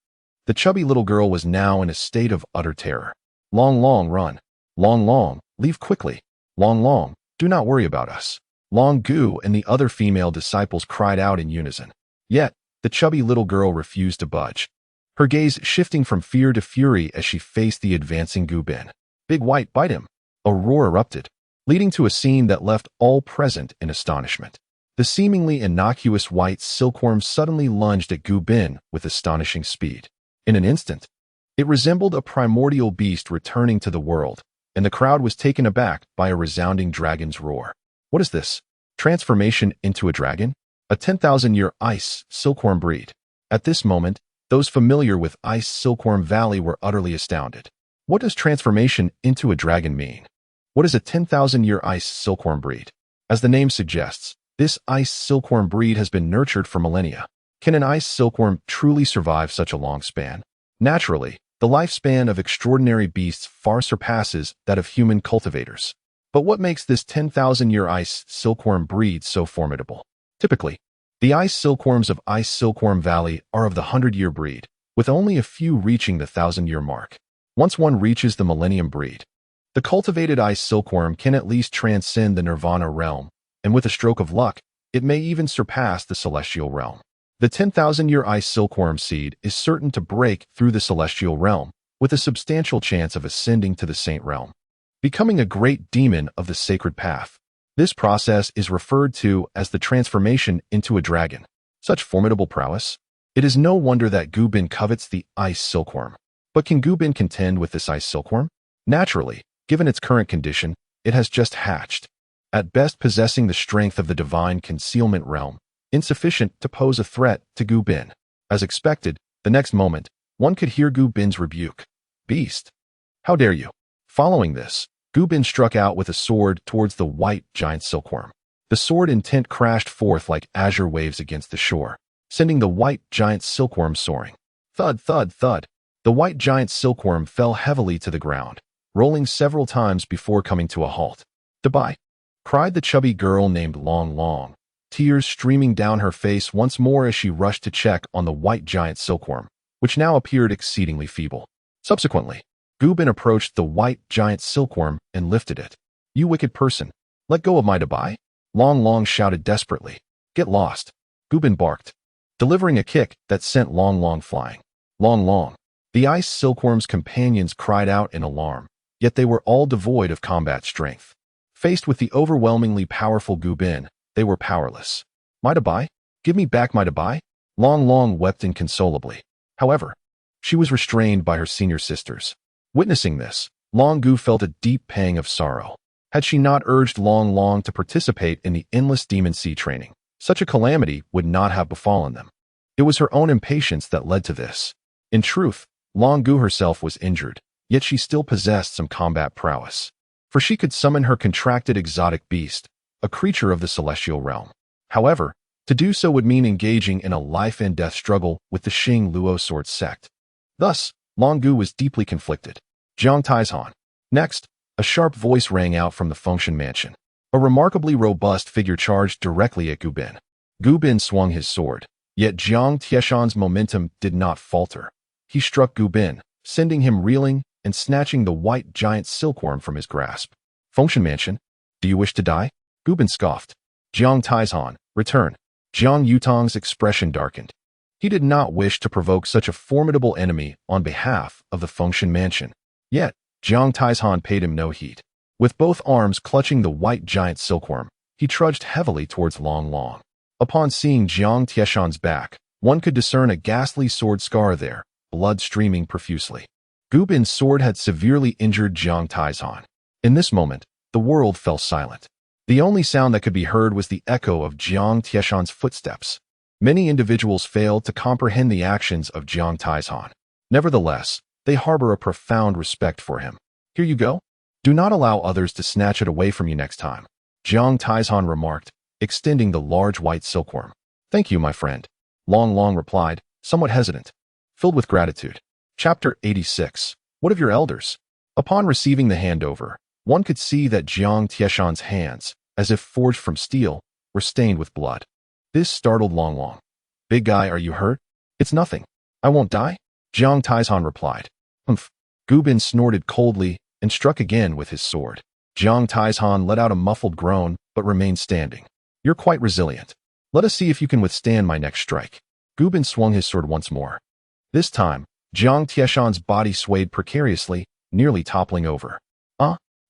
The chubby little girl was now in a state of utter terror. Long, run. Long, leave quickly. Long, do not worry about us. Long Gu and the other female disciples cried out in unison. Yet, the chubby little girl refused to budge, her gaze shifting from fear to fury as she faced the advancing Gu Bin. Big White, bite him! A roar erupted, leading to a scene that left all present in astonishment. The seemingly innocuous white silkworm suddenly lunged at Gu Bin with astonishing speed. In an instant, it resembled a primordial beast returning to the world, and the crowd was taken aback by a resounding dragon's roar. What is this? Transformation into a dragon? A 10,000-year Ice Silkworm breed. At this moment, those familiar with Ice Silkworm Valley were utterly astounded. What does transformation into a dragon mean? What is a 10,000-year Ice Silkworm breed? As the name suggests, this Ice Silkworm breed has been nurtured for millennia. Can an Ice Silkworm truly survive such a long span? Naturally, the lifespan of extraordinary beasts far surpasses that of human cultivators. But what makes this 10,000-year Ice Silkworm breed so formidable? Typically, the Ice Silkworms of Ice Silkworm Valley are of the 100-year breed, with only a few reaching the 1,000-year mark. Once one reaches the millennium breed, the cultivated Ice Silkworm can at least transcend the Nirvana realm, and with a stroke of luck, it may even surpass the Celestial realm. The 10,000-year Ice Silkworm seed is certain to break through the Celestial realm, with a substantial chance of ascending to the Saint realm, becoming a great demon of the sacred path. This process is referred to as the transformation into a dragon. Such formidable prowess! It is no wonder that Gu Bin covets the Ice Silkworm. But can Gu Bin contend with this Ice Silkworm? Naturally, given its current condition, it has just hatched, at best possessing the strength of the divine concealment realm, insufficient to pose a threat to Gu Bin. As expected, the next moment, one could hear Gu Bin's rebuke. Beast! How dare you! Following this, Gu Bin struck out with a sword towards the white giant silkworm. The sword intent crashed forth like azure waves against the shore, sending the white giant silkworm soaring. Thud, thud, thud. The white giant silkworm fell heavily to the ground, rolling several times before coming to a halt. Goodbye! Cried the chubby girl named Long, tears streaming down her face once more as she rushed to check on the white giant silkworm, which now appeared exceedingly feeble. Subsequently, Gu Bin approached the white giant silkworm and lifted it. You wicked person! Let go of my Dabai! Long shouted desperately. Get lost! Gu Bin barked, delivering a kick that sent Long flying. Long. The Ice Silkworm's companions cried out in alarm, yet they were all devoid of combat strength. Faced with the overwhelmingly powerful Gu Bin, they were powerless. My Dabai? Give me back my Dabai! Long wept inconsolably. However, she was restrained by her senior sisters. Witnessing this, Long Gu felt a deep pang of sorrow. Had she not urged Long Long to participate in the endless demon sea training, such a calamity would not have befallen them. It was her own impatience that led to this. In truth, Long Gu herself was injured, yet she still possessed some combat prowess. For she could summon her contracted exotic beast, a creature of the celestial realm. However, to do so would mean engaging in a life-and-death struggle with the Xing Luo sword sect. Thus, Long Gu was deeply conflicted. Jiang Taizhan. Next, a sharp voice rang out from the Fengshan mansion. A remarkably robust figure charged directly at Gu Bin. Gu Bin swung his sword, yet Jiang Tieshan's momentum did not falter. He struck Gu Bin, sending him reeling and snatching the white giant silkworm from his grasp. Fengshan mansion, do you wish to die? Gu Bin scoffed. Jiang Taizhan, return. Jiang Yutong's expression darkened. He did not wish to provoke such a formidable enemy on behalf of the Fengshan mansion. Yet, Jiang Taizhan paid him no heed. With both arms clutching the white giant silkworm, he trudged heavily towards Long Long. Upon seeing Jiang Tieshan's back, one could discern a ghastly sword scar there, blood streaming profusely. Gu Bin's sword had severely injured Jiang Taizhan. In this moment, the world fell silent. The only sound that could be heard was the echo of Jiang Tieshan's footsteps. Many individuals failed to comprehend the actions of Jiang Taizhan. Nevertheless, they harbor a profound respect for him. Here you go. Do not allow others to snatch it away from you next time, Jiang Taizhan remarked, extending the large white silkworm. Thank you, my friend, Long Long replied, somewhat hesitant. Filled with gratitude. Chapter 86. What of your elders? Upon receiving the handover, one could see that Jiang Tieshan's hands, as if forged from steel, were stained with blood. This startled Long Long. Big guy, are you hurt? It's nothing. I won't die? Jiang Taizhan replied. Humph. Gu Bin snorted coldly and struck again with his sword. Jiang Taizhan let out a muffled groan, but remained standing. You're quite resilient. Let us see if you can withstand my next strike. Gu Bin swung his sword once more. This time, Jiang Tieshan's body swayed precariously, nearly toppling over.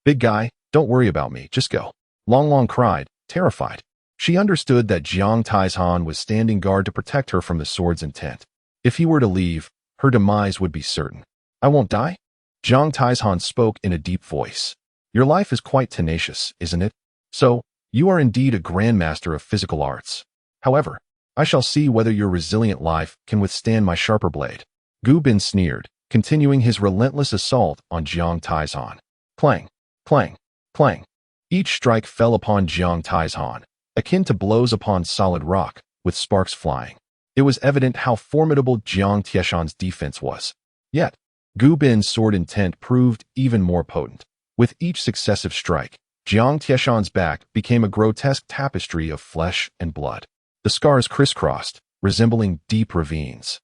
Big guy, don't worry about me, just go. Long Long cried, terrified. She understood that Jiang Taizhan was standing guard to protect her from the sword's intent. If he were to leave, her demise would be certain. I won't die? Jiang Taizhan spoke in a deep voice. Your life is quite tenacious, isn't it? So, you are indeed a grandmaster of physical arts. However, I shall see whether your resilient life can withstand my sharper blade. Gu Bin sneered, continuing his relentless assault on Jiang Taizhan. Clang, clang, clang. Each strike fell upon Jiang Taizhan, akin to blows upon solid rock, with sparks flying. It was evident how formidable Jiang Tieshan's defense was. Yet, Gu Bin's sword intent proved even more potent. With each successive strike, Jiang Tieshan's back became a grotesque tapestry of flesh and blood. The scars crisscrossed, resembling deep ravines.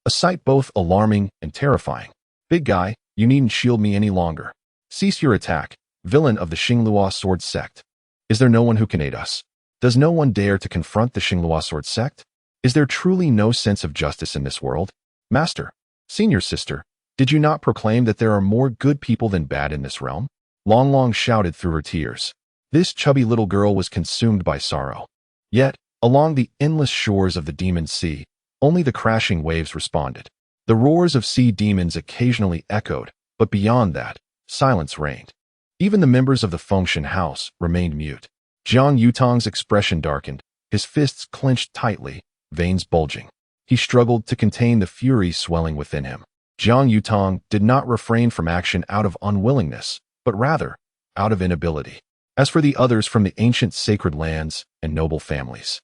A sight both alarming and terrifying. Big guy, you needn't shield me any longer. Cease your attack, villain of the Xingluo sword sect. Is there no one who can aid us? Does no one dare to confront the Xingluo sword sect? Is there truly no sense of justice in this world? Master, senior sister, did you not proclaim that there are more good people than bad in this realm? Long Long shouted through her tears. This chubby little girl was consumed by sorrow. Yet, along the endless shores of the demon sea, only the crashing waves responded. The roars of sea demons occasionally echoed, but beyond that, silence reigned. Even the members of the Fengshan house remained mute. Jiang Yutong's expression darkened, his fists clenched tightly, veins bulging. He struggled to contain the fury swelling within him. Jiang Yutong did not refrain from action out of unwillingness, but rather, out of inability. As for the others from the ancient sacred lands and noble families,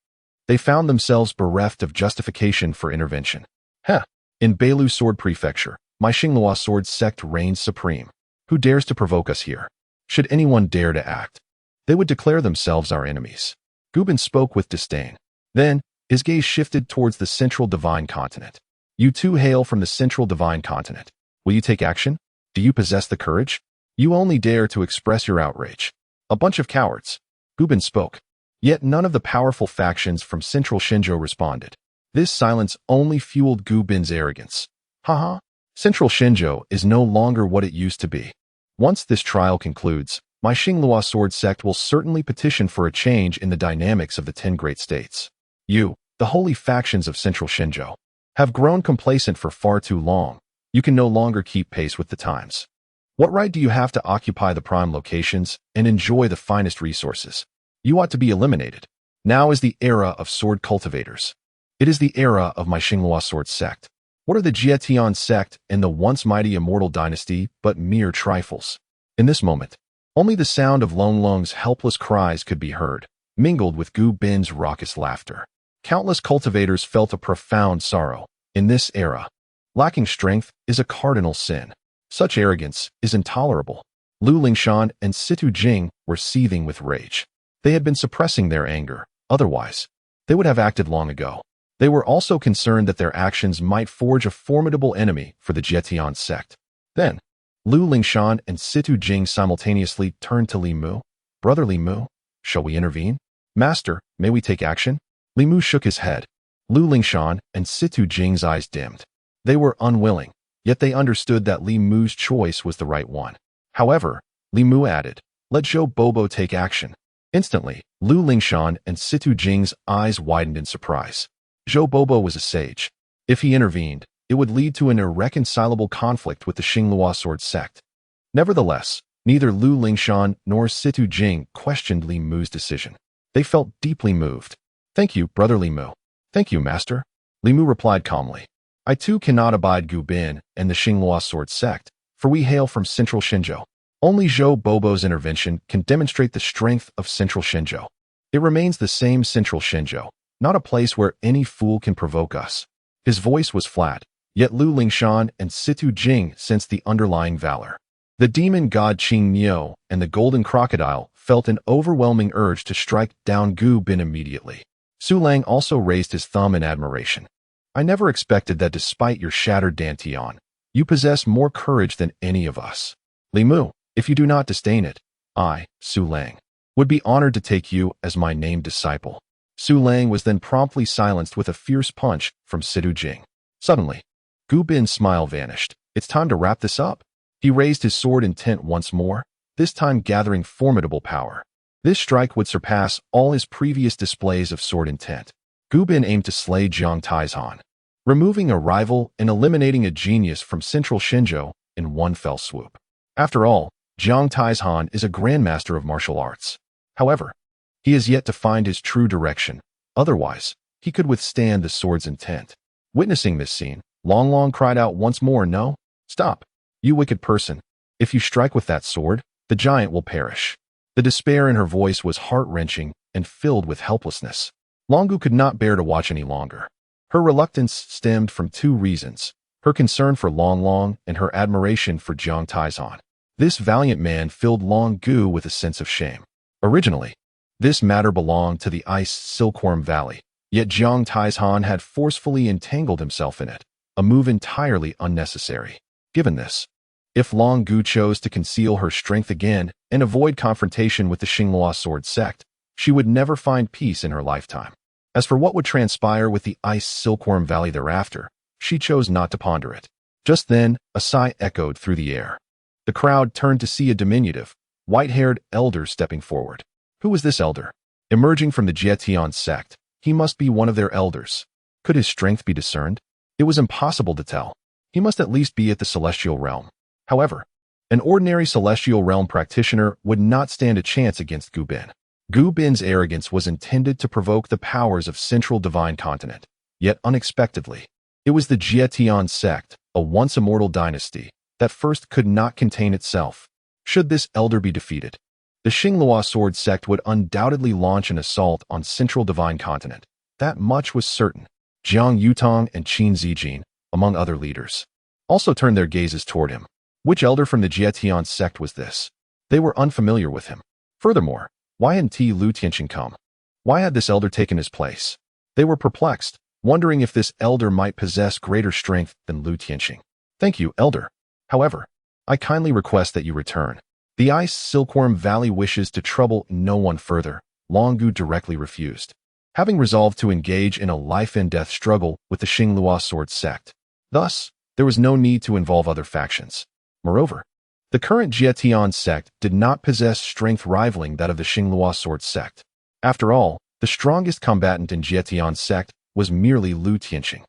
they found themselves bereft of justification for intervention. In Beilu Sword Prefecture, my Xingluo sword sect reigns supreme. Who dares to provoke us here? Should anyone dare to act, they would declare themselves our enemies. Gu Bin spoke with disdain. Then, his gaze shifted towards the central divine continent. You too hail from the central divine continent. Will you take action? Do you possess the courage? You only dare to express your outrage. A bunch of cowards. Gu Bin spoke. Yet none of the powerful factions from central Shenzhou responded. This silence only fueled Gu Bin's arrogance. Haha. Central Shenzhou is no longer what it used to be. Once this trial concludes, my Xingluo sword sect will certainly petition for a change in the dynamics of the 10 great states. You, the holy factions of central Shenzhou, have grown complacent for far too long. You can no longer keep pace with the times. What right do you have to occupy the prime locations and enjoy the finest resources? You ought to be eliminated. Now is the era of sword cultivators. It is the era of my Xinghua sword sect. What are the Jietian sect and the once mighty immortal dynasty but mere trifles? In this moment, only the sound of Long Lung's helpless cries could be heard, mingled with Gu Bin's raucous laughter. Countless cultivators felt a profound sorrow. In this era, lacking strength is a cardinal sin. Such arrogance is intolerable. Lu Lingshan and Situ Jing were seething with rage. They had been suppressing their anger. Otherwise, they would have acted long ago. They were also concerned that their actions might forge a formidable enemy for the Jietian sect. Then, Lu Lingshan and Situ Jing simultaneously turned to Li Mu. Brother Li Mu, shall we intervene? Master, may we take action? Li Mu shook his head. Lu Lingshan and Situ Jing's eyes dimmed. They were unwilling, yet they understood that Li Mu's choice was the right one. However, Li Mu added, let Zhou Bobo take action. Instantly, Lu Lingshan and Situ Jing's eyes widened in surprise. Zhou Bobo was a sage. If he intervened, it would lead to an irreconcilable conflict with the Xinghua sword sect. Nevertheless, neither Lu Lingshan nor Situ Jing questioned Li Mu's decision. They felt deeply moved. Thank you, brother Li Mu. Thank you, master. Li Mu replied calmly. I too cannot abide Gu Bin and the Xinghua sword sect, for we hail from central Xinzhou. Only Zhou Bobo's intervention can demonstrate the strength of central Xinzhou. It remains the same central Xinzhou, not a place where any fool can provoke us. His voice was flat, yet Lu Lingshan and Situ Jing sensed the underlying valor. The demon god Qing Niu and the golden crocodile felt an overwhelming urge to strike down Gu Bin immediately. Su Lang also raised his thumb in admiration. I never expected that despite your shattered Dantian, you possess more courage than any of us. Li Mu, if you do not disdain it, I, Su Lang, would be honored to take you as my named disciple. Su Lang was then promptly silenced with a fierce punch from Situ Jing. Suddenly, Gu Bin's smile vanished. It's time to wrap this up. He raised his sword intent once more, this time gathering formidable power. This strike would surpass all his previous displays of sword intent. Gu Bin aimed to slay Jiang Taizhan, removing a rival and eliminating a genius from central Xinzhou in one fell swoop. After all, Jiang Taizhan is a grandmaster of martial arts. However, he has yet to find his true direction. Otherwise, he could withstand the sword's intent. Witnessing this scene, Long Long cried out once more, no, stop, you wicked person. If you strike with that sword, the giant will perish. The despair in her voice was heart-wrenching and filled with helplessness. Longu could not bear to watch any longer. Her reluctance stemmed from two reasons, her concern for Long Long and her admiration for Jiang Taizhan. This valiant man filled Long Gu with a sense of shame. Originally, this matter belonged to the Ice Silkworm Valley, yet Jiang Taizhan had forcefully entangled himself in it, a move entirely unnecessary. Given this, if Long Gu chose to conceal her strength again and avoid confrontation with the Xinghua sword sect, she would never find peace in her lifetime. As for what would transpire with the Ice Silkworm Valley thereafter, she chose not to ponder it. Just then, a sigh echoed through the air. The crowd turned to see a diminutive, white-haired elder stepping forward. Who was this elder? Emerging from the Jietian sect, he must be one of their elders. Could his strength be discerned? It was impossible to tell. He must at least be at the celestial realm. However, an ordinary celestial realm practitioner would not stand a chance against Gu Bin. Gu Bin's arrogance was intended to provoke the powers of Central Divine Continent, yet unexpectedly, it was the Jietian sect, a once immortal dynasty, that first could not contain itself. Should this elder be defeated, the Xinghua sword sect would undoubtedly launch an assault on Central Divine Continent. That much was certain. Jiang Yutong and Qin Zijin, among other leaders, also turned their gazes toward him. Which elder from the Jietian sect was this? They were unfamiliar with him. Furthermore, why hadn't Lu Tianqing come? Why had this elder taken his place? They were perplexed, wondering if this elder might possess greater strength than Lu Tianqing. Thank you, elder. However, I kindly request that you return. The Ice Silkworm Valley wishes to trouble no one further. Long Gu directly refused, having resolved to engage in a life-and-death struggle with the Xinghua sword sect. Thus, there was no need to involve other factions. Moreover, the current Jietian sect did not possess strength rivaling that of the Xinghua sword sect. After all, the strongest combatant in Jietian sect was merely Lu Tianqing.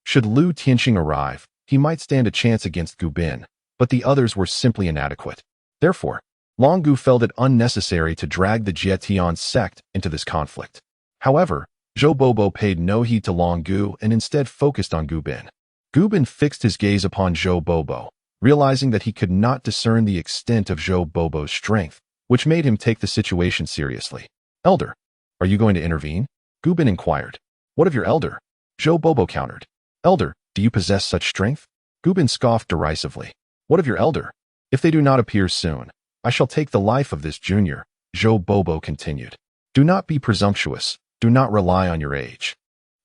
Should Lu Tianqing arrive, he might stand a chance against Gu Bin, but the others were simply inadequate. Therefore, Long Gu felt it unnecessary to drag the Jietian sect into this conflict. However, Zhou Bobo paid no heed to Long Gu and instead focused on Gu Bin. Gu Bin fixed his gaze upon Zhou Bobo, realizing that he could not discern the extent of Zhou Bobo's strength, which made him take the situation seriously. Elder, are you going to intervene? Gu Bin inquired. What of your elder? Zhou Bobo countered. Elder, do you possess such strength? Gu Bin scoffed derisively. What of your elder? If they do not appear soon, I shall take the life of this junior, Zhou Bobo continued. Do not be presumptuous. Do not rely on your age.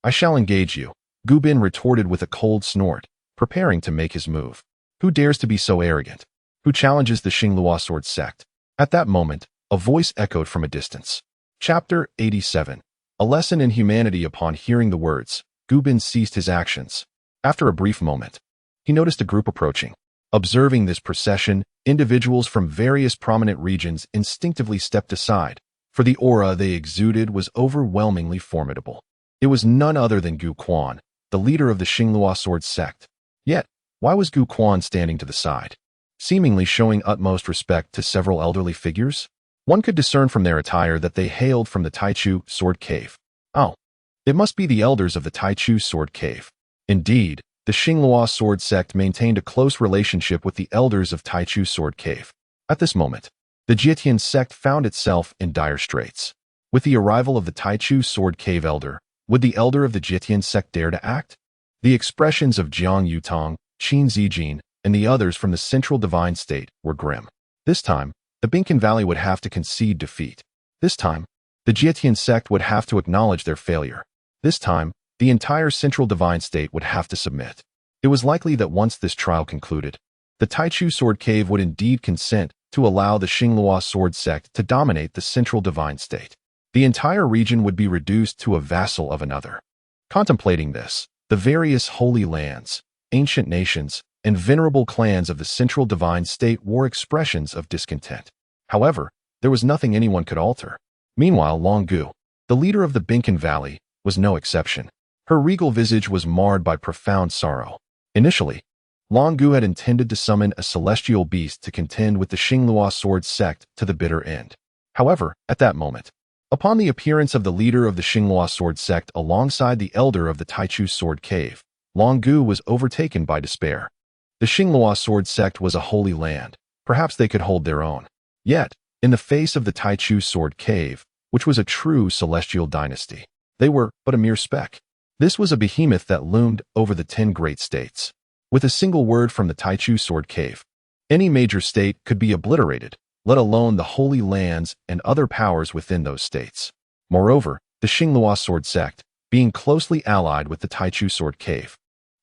I shall engage you, Gu Bin retorted with a cold snort, preparing to make his move. Who dares to be so arrogant? Who challenges the Xinglua sword sect? At that moment, a voice echoed from a distance. Chapter 87. A lesson in humanity. Upon hearing the words, Gu Bin ceased his actions. After a brief moment, he noticed a group approaching. Observing this procession, individuals from various prominent regions instinctively stepped aside, for the aura they exuded was overwhelmingly formidable. It was none other than Gu Quan, the leader of the Xinglua sword sect. Yet, why was Gu Quan standing to the side, seemingly showing utmost respect to several elderly figures? One could discern from their attire that they hailed from the Taichu sword cave. Oh, it must be the elders of the Taichu sword cave. Indeed, the Xinglua sword sect maintained a close relationship with the elders of Taichu sword cave. At this moment, the Jietian sect found itself in dire straits. With the arrival of the Taichu sword cave elder, would the elder of the Jietian sect dare to act? The expressions of Jiang Yutong, Qin Zijin, and the others from the central divine state were grim. This time, the Binkan Valley would have to concede defeat. This time, the Jietian sect would have to acknowledge their failure. This time, the entire central divine state would have to submit. It was likely that once this trial concluded, the Taichu sword cave would indeed consent to allow the Xinglua sword sect to dominate the central divine state. The entire region would be reduced to a vassal of another. Contemplating this, the various holy lands, ancient nations, and venerable clans of the central divine state wore expressions of discontent. However, there was nothing anyone could alter. Meanwhile, Long Gu, the leader of the Binkan Valley, was no exception. Her regal visage was marred by profound sorrow. Initially, Long Gu had intended to summon a celestial beast to contend with the Xinglua sword sect to the bitter end. However, at that moment, upon the appearance of the leader of the Xinglua sword sect alongside the elder of the Taichu sword cave, Long Gu was overtaken by despair. The Xinglua sword sect was a holy land. Perhaps they could hold their own. Yet, in the face of the Taichu sword cave, which was a true celestial dynasty, they were but a mere speck. This was a behemoth that loomed over the 10 great states. With a single word from the Taichu sword cave, any major state could be obliterated, let alone the holy lands and other powers within those states. Moreover, the Xinglua sword sect, being closely allied with the Taichu sword cave,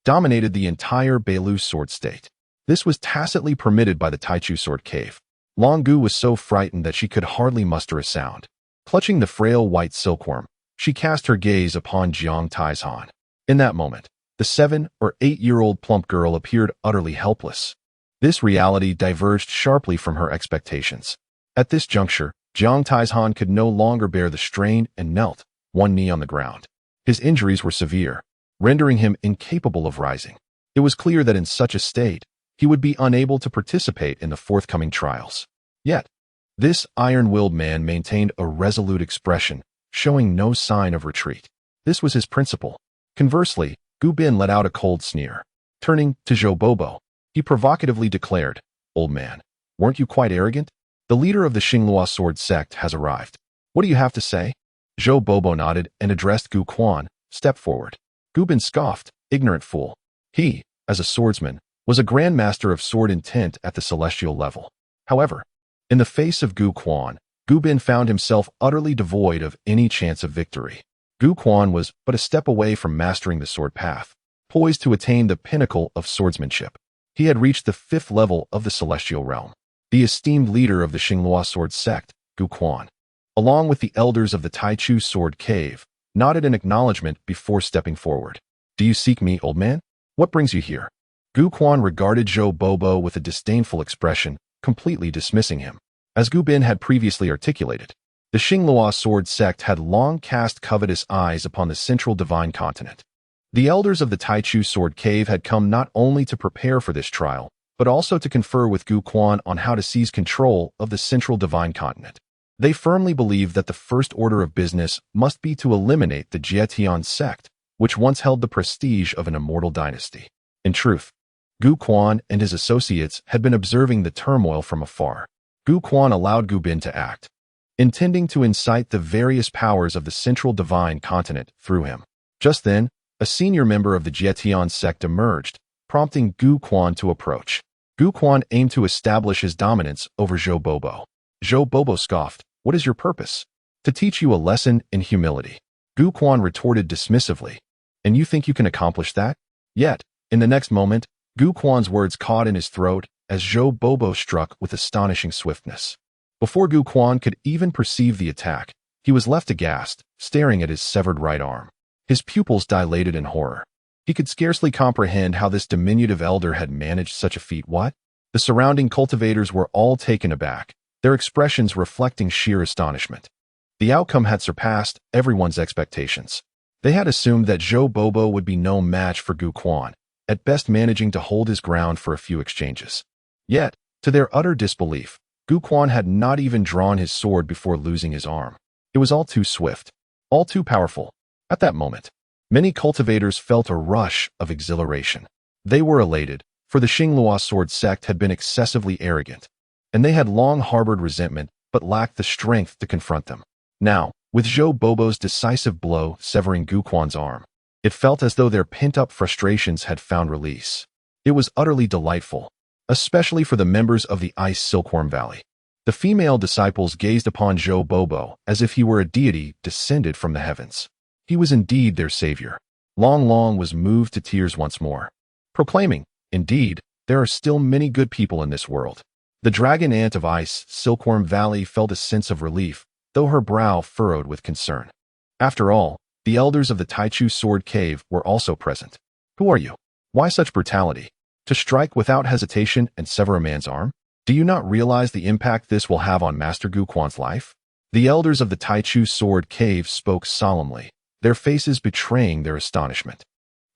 dominated the entire Beilu sword state. This was tacitly permitted by the Taichu sword cave. Long Gu was so frightened that she could hardly muster a sound. Clutching the frail white silkworm, she cast her gaze upon Jiang Taizhan. In that moment, the 7 or 8-year-old plump girl appeared utterly helpless. This reality diverged sharply from her expectations. At this juncture, Jiang Taizhan could no longer bear the strain and knelt, one knee on the ground. His injuries were severe, rendering him incapable of rising. It was clear that in such a state, he would be unable to participate in the forthcoming trials. Yet, this iron-willed man maintained a resolute expression, showing no sign of retreat. This was his principle. Conversely, Gu Bin let out a cold sneer. Turning to Zhou Bobo, he provocatively declared, "Old man, weren't you quite arrogant? The leader of the Xinglua sword sect has arrived. What do you have to say?" Zhou Bobo nodded and addressed Gu Quan, "Step forward." Gu Bin scoffed, "Ignorant fool." He, as a swordsman, was a grandmaster of sword intent at the celestial level. However, in the face of Gu Quan, Gu Bin found himself utterly devoid of any chance of victory. Gu Quan was but a step away from mastering the sword path, poised to attain the pinnacle of swordsmanship. He had reached the 5th level of the celestial realm. The esteemed leader of the Xinglua sword sect, Gu Quan, along with the elders of the Taichu sword cave, nodded in acknowledgement before stepping forward. "Do you seek me, old man? What brings you here?" Gu Quan regarded Zhou Bobo with a disdainful expression, completely dismissing him. As Gu Bin had previously articulated, the Xinglua sword sect had long cast covetous eyes upon the central divine continent. The elders of the Taichu sword cave had come not only to prepare for this trial, but also to confer with Gu Quan on how to seize control of the central divine continent. They firmly believed that the first order of business must be to eliminate the Jietian sect, which once held the prestige of an immortal dynasty. In truth, Gu Quan and his associates had been observing the turmoil from afar. Gu Quan allowed Gu Bin to act, intending to incite the various powers of the central divine continent through him. Just then, a senior member of the Jietian sect emerged, prompting Gu Quan to approach. Gu Quan aimed to establish his dominance over Zhou Bobo. Zhou Bobo scoffed, "What is your purpose?" "To teach you a lesson in humility." Gu Quan retorted dismissively, "And you think you can accomplish that?" Yet, in the next moment, Gu Quan's words caught in his throat as Zhou Bobo struck with astonishing swiftness. Before Gu Quan could even perceive the attack, he was left aghast, staring at his severed right arm. His pupils dilated in horror. He could scarcely comprehend how this diminutive elder had managed such a feat. What? The surrounding cultivators were all taken aback, their expressions reflecting sheer astonishment. The outcome had surpassed everyone's expectations. They had assumed that Zhou Bobo would be no match for Gu Quan, at best managing to hold his ground for a few exchanges. Yet, to their utter disbelief, Gu Quan had not even drawn his sword before losing his arm. It was all too swift, all too powerful. At that moment, many cultivators felt a rush of exhilaration. They were elated, for the Xinglua sword sect had been excessively arrogant, and they had long harbored resentment but lacked the strength to confront them. Now, with Zhou Bobo's decisive blow severing Gu Quan's arm, it felt as though their pent-up frustrations had found release. It was utterly delightful, especially for the members of the Ice Silkworm Valley. The female disciples gazed upon Zhou Bobo as if he were a deity descended from the heavens. He was indeed their savior. Long Long was moved to tears once more, proclaiming, "Indeed, there are still many good people in this world." The dragon ant of Ice Silkworm Valley felt a sense of relief, though her brow furrowed with concern. After all, the elders of the Taichu Sword Cave were also present. "Who are you? Why such brutality? To strike without hesitation and sever a man's arm? Do you not realize the impact this will have on Master Gu Quan's life?" The elders of the Taichu Sword Cave spoke solemnly, their faces betraying their astonishment.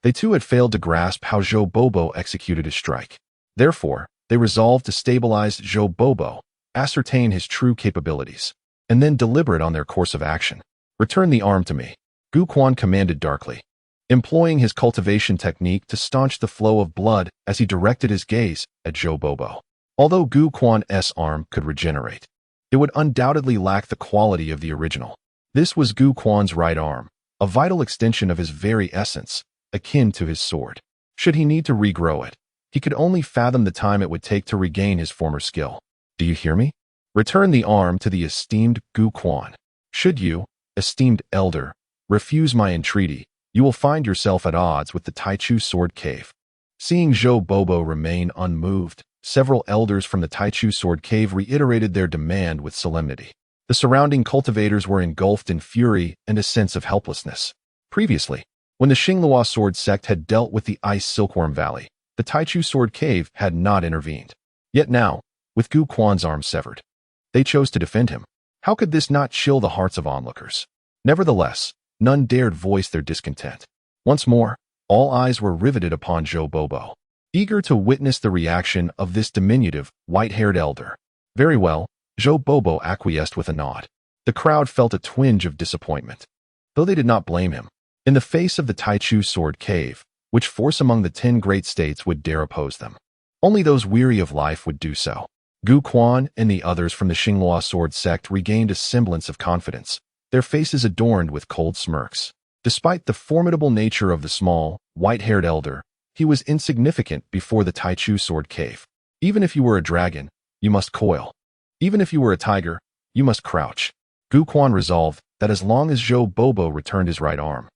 They too had failed to grasp how Zhou Bobo executed his strike. Therefore, they resolved to stabilize Zhou Bobo, ascertain his true capabilities, and then deliberate on their course of action. "Return the arm to me," Gu Quan commanded darkly, employing his cultivation technique to staunch the flow of blood as he directed his gaze at Zhou Bobo. Although Gu Quan's arm could regenerate, it would undoubtedly lack the quality of the original. This was Gu Quan's right arm, a vital extension of his very essence, akin to his sword. Should he need to regrow it, he could only fathom the time it would take to regain his former skill. "Do you hear me? Return the arm to the esteemed Gu Quan. Should you, esteemed elder, refuse my entreaty, you will find yourself at odds with the Taichu Sword Cave." Seeing Zhou Bobo remain unmoved, several elders from the Taichu Sword Cave reiterated their demand with solemnity. The surrounding cultivators were engulfed in fury and a sense of helplessness. Previously, when the Xinglua Sword sect had dealt with the Ice Silkworm Valley, the Taichu Sword Cave had not intervened. Yet now, with Gu Quan's arm severed, they chose to defend him. How could this not chill the hearts of onlookers? Nevertheless, none dared voice their discontent. Once more, all eyes were riveted upon Zhou Bobo, eager to witness the reaction of this diminutive, white-haired elder. Very well, Zhou Bobo acquiesced with a nod. The crowd felt a twinge of disappointment, though they did not blame him. In the face of the Taichu Sword Cave, which force among the 10 great states would dare oppose them? Only those weary of life would do so. Gu Quan and the others from the Xinglua Sword sect regained a semblance of confidence, their faces adorned with cold smirks. Despite the formidable nature of the small, white-haired elder, he was insignificant before the Taichu Sword Cave. Even if you were a dragon, you must coil. Even if you were a tiger, you must crouch. Gu Quan resolved that as long as Zhou Bobo returned his right arm,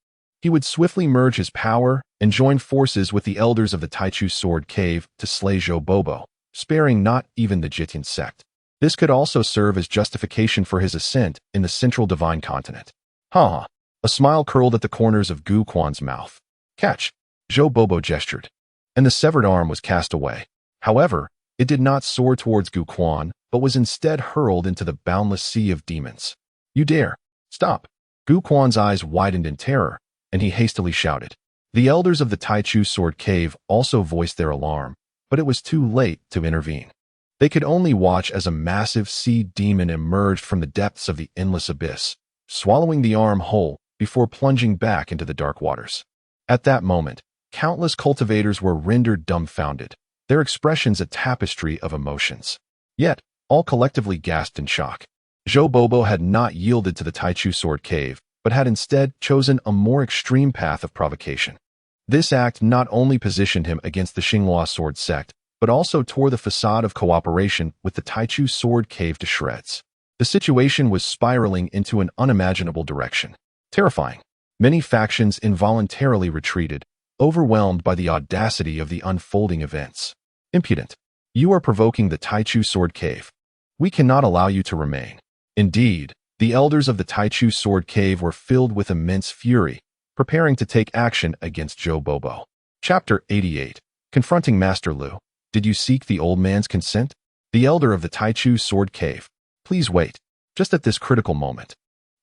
he would swiftly merge his power and join forces with the elders of the Taichu Sword Cave to slay Zhou Bobo, sparing not even the Jitian sect. This could also serve as justification for his ascent in the central divine continent. Ha! A smile curled at the corners of Gu Quan's mouth. "Catch!" Zhou Bobo gestured, and the severed arm was cast away. However, it did not soar towards Gu Quan, but was instead hurled into the boundless sea of demons. "You dare! Stop!" Gu Quan's eyes widened in terror, and he hastily shouted. The elders of the Taichu Sword Cave also voiced their alarm, but it was too late to intervene. They could only watch as a massive sea demon emerged from the depths of the endless abyss, swallowing the arm whole before plunging back into the dark waters. At that moment, countless cultivators were rendered dumbfounded, their expressions a tapestry of emotions. Yet, all collectively gasped in shock. Zhou Bobo had not yielded to the Taichu sword cave, but had instead chosen a more extreme path of provocation. This act not only positioned him against the Xinghua sword sect, but also tore the facade of cooperation with the Taichu sword cave to shreds. The situation was spiraling into an unimaginable direction. Terrifying. Many factions involuntarily retreated, overwhelmed by the audacity of the unfolding events. Impudent. You are provoking the Taichu sword cave. We cannot allow you to remain. Indeed, the elders of the Taichu sword cave were filled with immense fury, preparing to take action against Zhou Bobo. Chapter 88. Confronting Master Lu. Did you seek the old man's consent? The elder of the Taichu sword cave. Please wait. Just at this critical moment.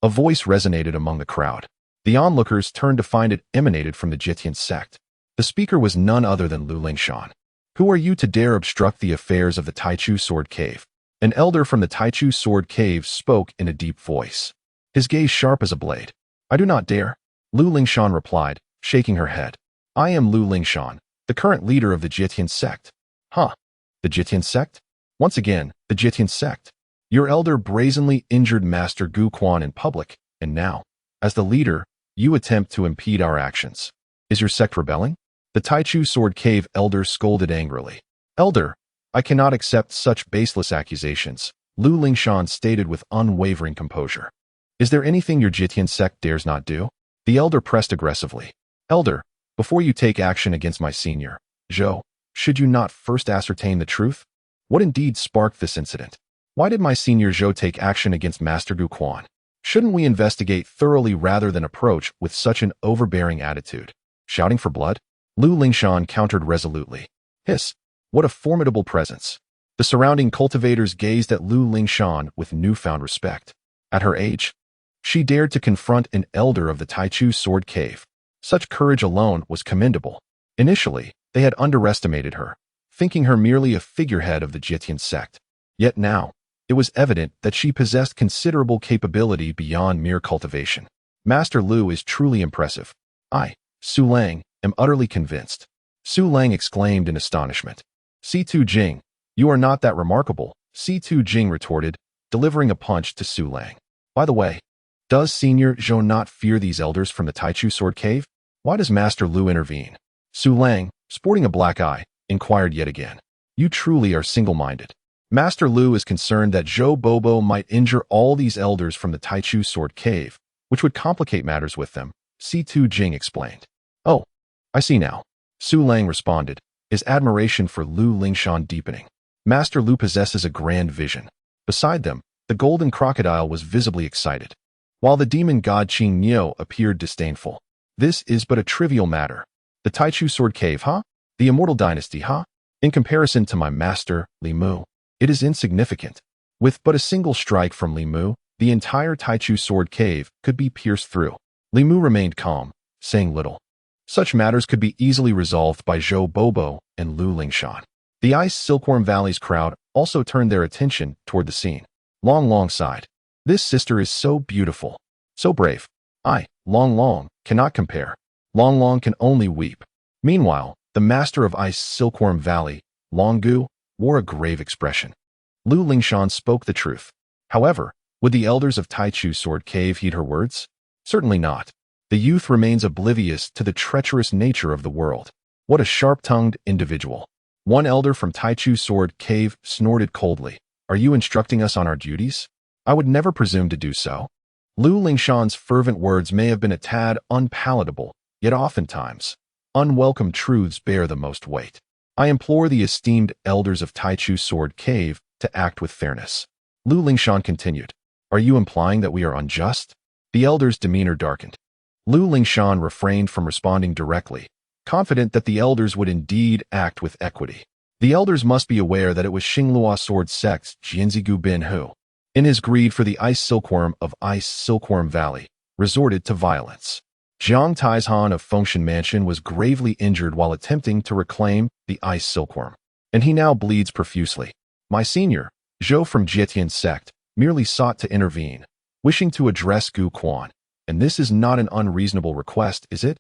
A voice resonated among the crowd. The onlookers turned to find it emanated from the Jitian sect. The speaker was none other than Lu Lingshan. Who are you to dare obstruct the affairs of the Taichu sword cave? An elder from the Taichu sword cave spoke in a deep voice, his gaze sharp as a blade. I do not dare. Lu Lingshan replied, shaking her head. I am Lu Lingshan, the current leader of the Jitian sect. Huh? The Jitian sect? Once again, the Jitian sect. Your elder brazenly injured Master Gu Quan in public, and now, as the leader, you attempt to impede our actions. Is your sect rebelling? The Taichu sword cave elder scolded angrily. Elder, I cannot accept such baseless accusations, Lu Lingshan stated with unwavering composure. Is there anything your Jitian sect dares not do? The elder pressed aggressively. Elder, before you take action against my senior, Zhou, should you not first ascertain the truth? What indeed sparked this incident? Why did my senior Zhou take action against Master Gu Quan? Shouldn't we investigate thoroughly rather than approach with such an overbearing attitude? Shouting for blood? Lu Lingshan countered resolutely. Hiss! What a formidable presence. The surrounding cultivators gazed at Lu Lingshan with newfound respect. At her age, she dared to confront an elder of the Taichu sword cave. Such courage alone was commendable. Initially, they had underestimated her, thinking her merely a figurehead of the Jitian sect. Yet now, it was evident that she possessed considerable capability beyond mere cultivation. Master Lu is truly impressive. I, Su Lang, am utterly convinced. Su Lang exclaimed in astonishment. C2 Jing, you are not that remarkable, C2 Jing retorted, delivering a punch to Su Lang. By the way, does Senior Zhou not fear these elders from the Taichu sword cave? Why does Master Lu intervene? Su Lang, sporting a black eye, inquired yet again. You truly are single-minded. Master Lu is concerned that Zhou Bobo might injure all these elders from the Taichu sword cave, which would complicate matters with them, C2 Jing explained. Oh, I see now. Su Lang responded, his admiration for Lu Lingshan deepening. Master Lu possesses a grand vision. Beside them, the golden crocodile was visibly excited, while the demon god Qing Niu appeared disdainful. This is but a trivial matter. The Taichu sword cave, huh? The immortal dynasty, huh? In comparison to my master, Li Mu, it is insignificant. With but a single strike from Li Mu, the entire Taichu sword cave could be pierced through. Li Mu remained calm, saying little. Such matters could be easily resolved by Zhou Bobo and Lu Lingshan. The Ice Silkworm Valley's crowd also turned their attention toward the scene. Long sighed. This sister is so beautiful, so brave. Long cannot compare. Long can only weep. Meanwhile, the master of Ice Silkworm Valley, Long Gu, wore a grave expression. Lu Lingshan spoke the truth. However, would the elders of Taichu sword cave heed her words? Certainly not. The youth remains oblivious to the treacherous nature of the world. What a sharp-tongued individual. One elder from Taichu sword cave snorted coldly. Are you instructing us on our duties? I would never presume to do so. Lu Lingshan's fervent words may have been a tad unpalatable, yet oftentimes, unwelcome truths bear the most weight. I implore the esteemed elders of Taichu sword cave to act with fairness. Lu Lingshan continued. Are you implying that we are unjust? The elder's demeanor darkened. Lu Lingshan refrained from responding directly, confident that the elders would indeed act with equity. The elders must be aware that it was Xinghua sword sect's Jianzigu Bin who, in his greed for the ice silkworm of Ice Silkworm Valley, resorted to violence. Jiang Taizhan of Fengshan Mansion was gravely injured while attempting to reclaim the ice silkworm. and he now bleeds profusely. My senior, Zhou from Jietian sect, merely sought to intervene, wishing to address Gu Quan. And this is not an unreasonable request, is it?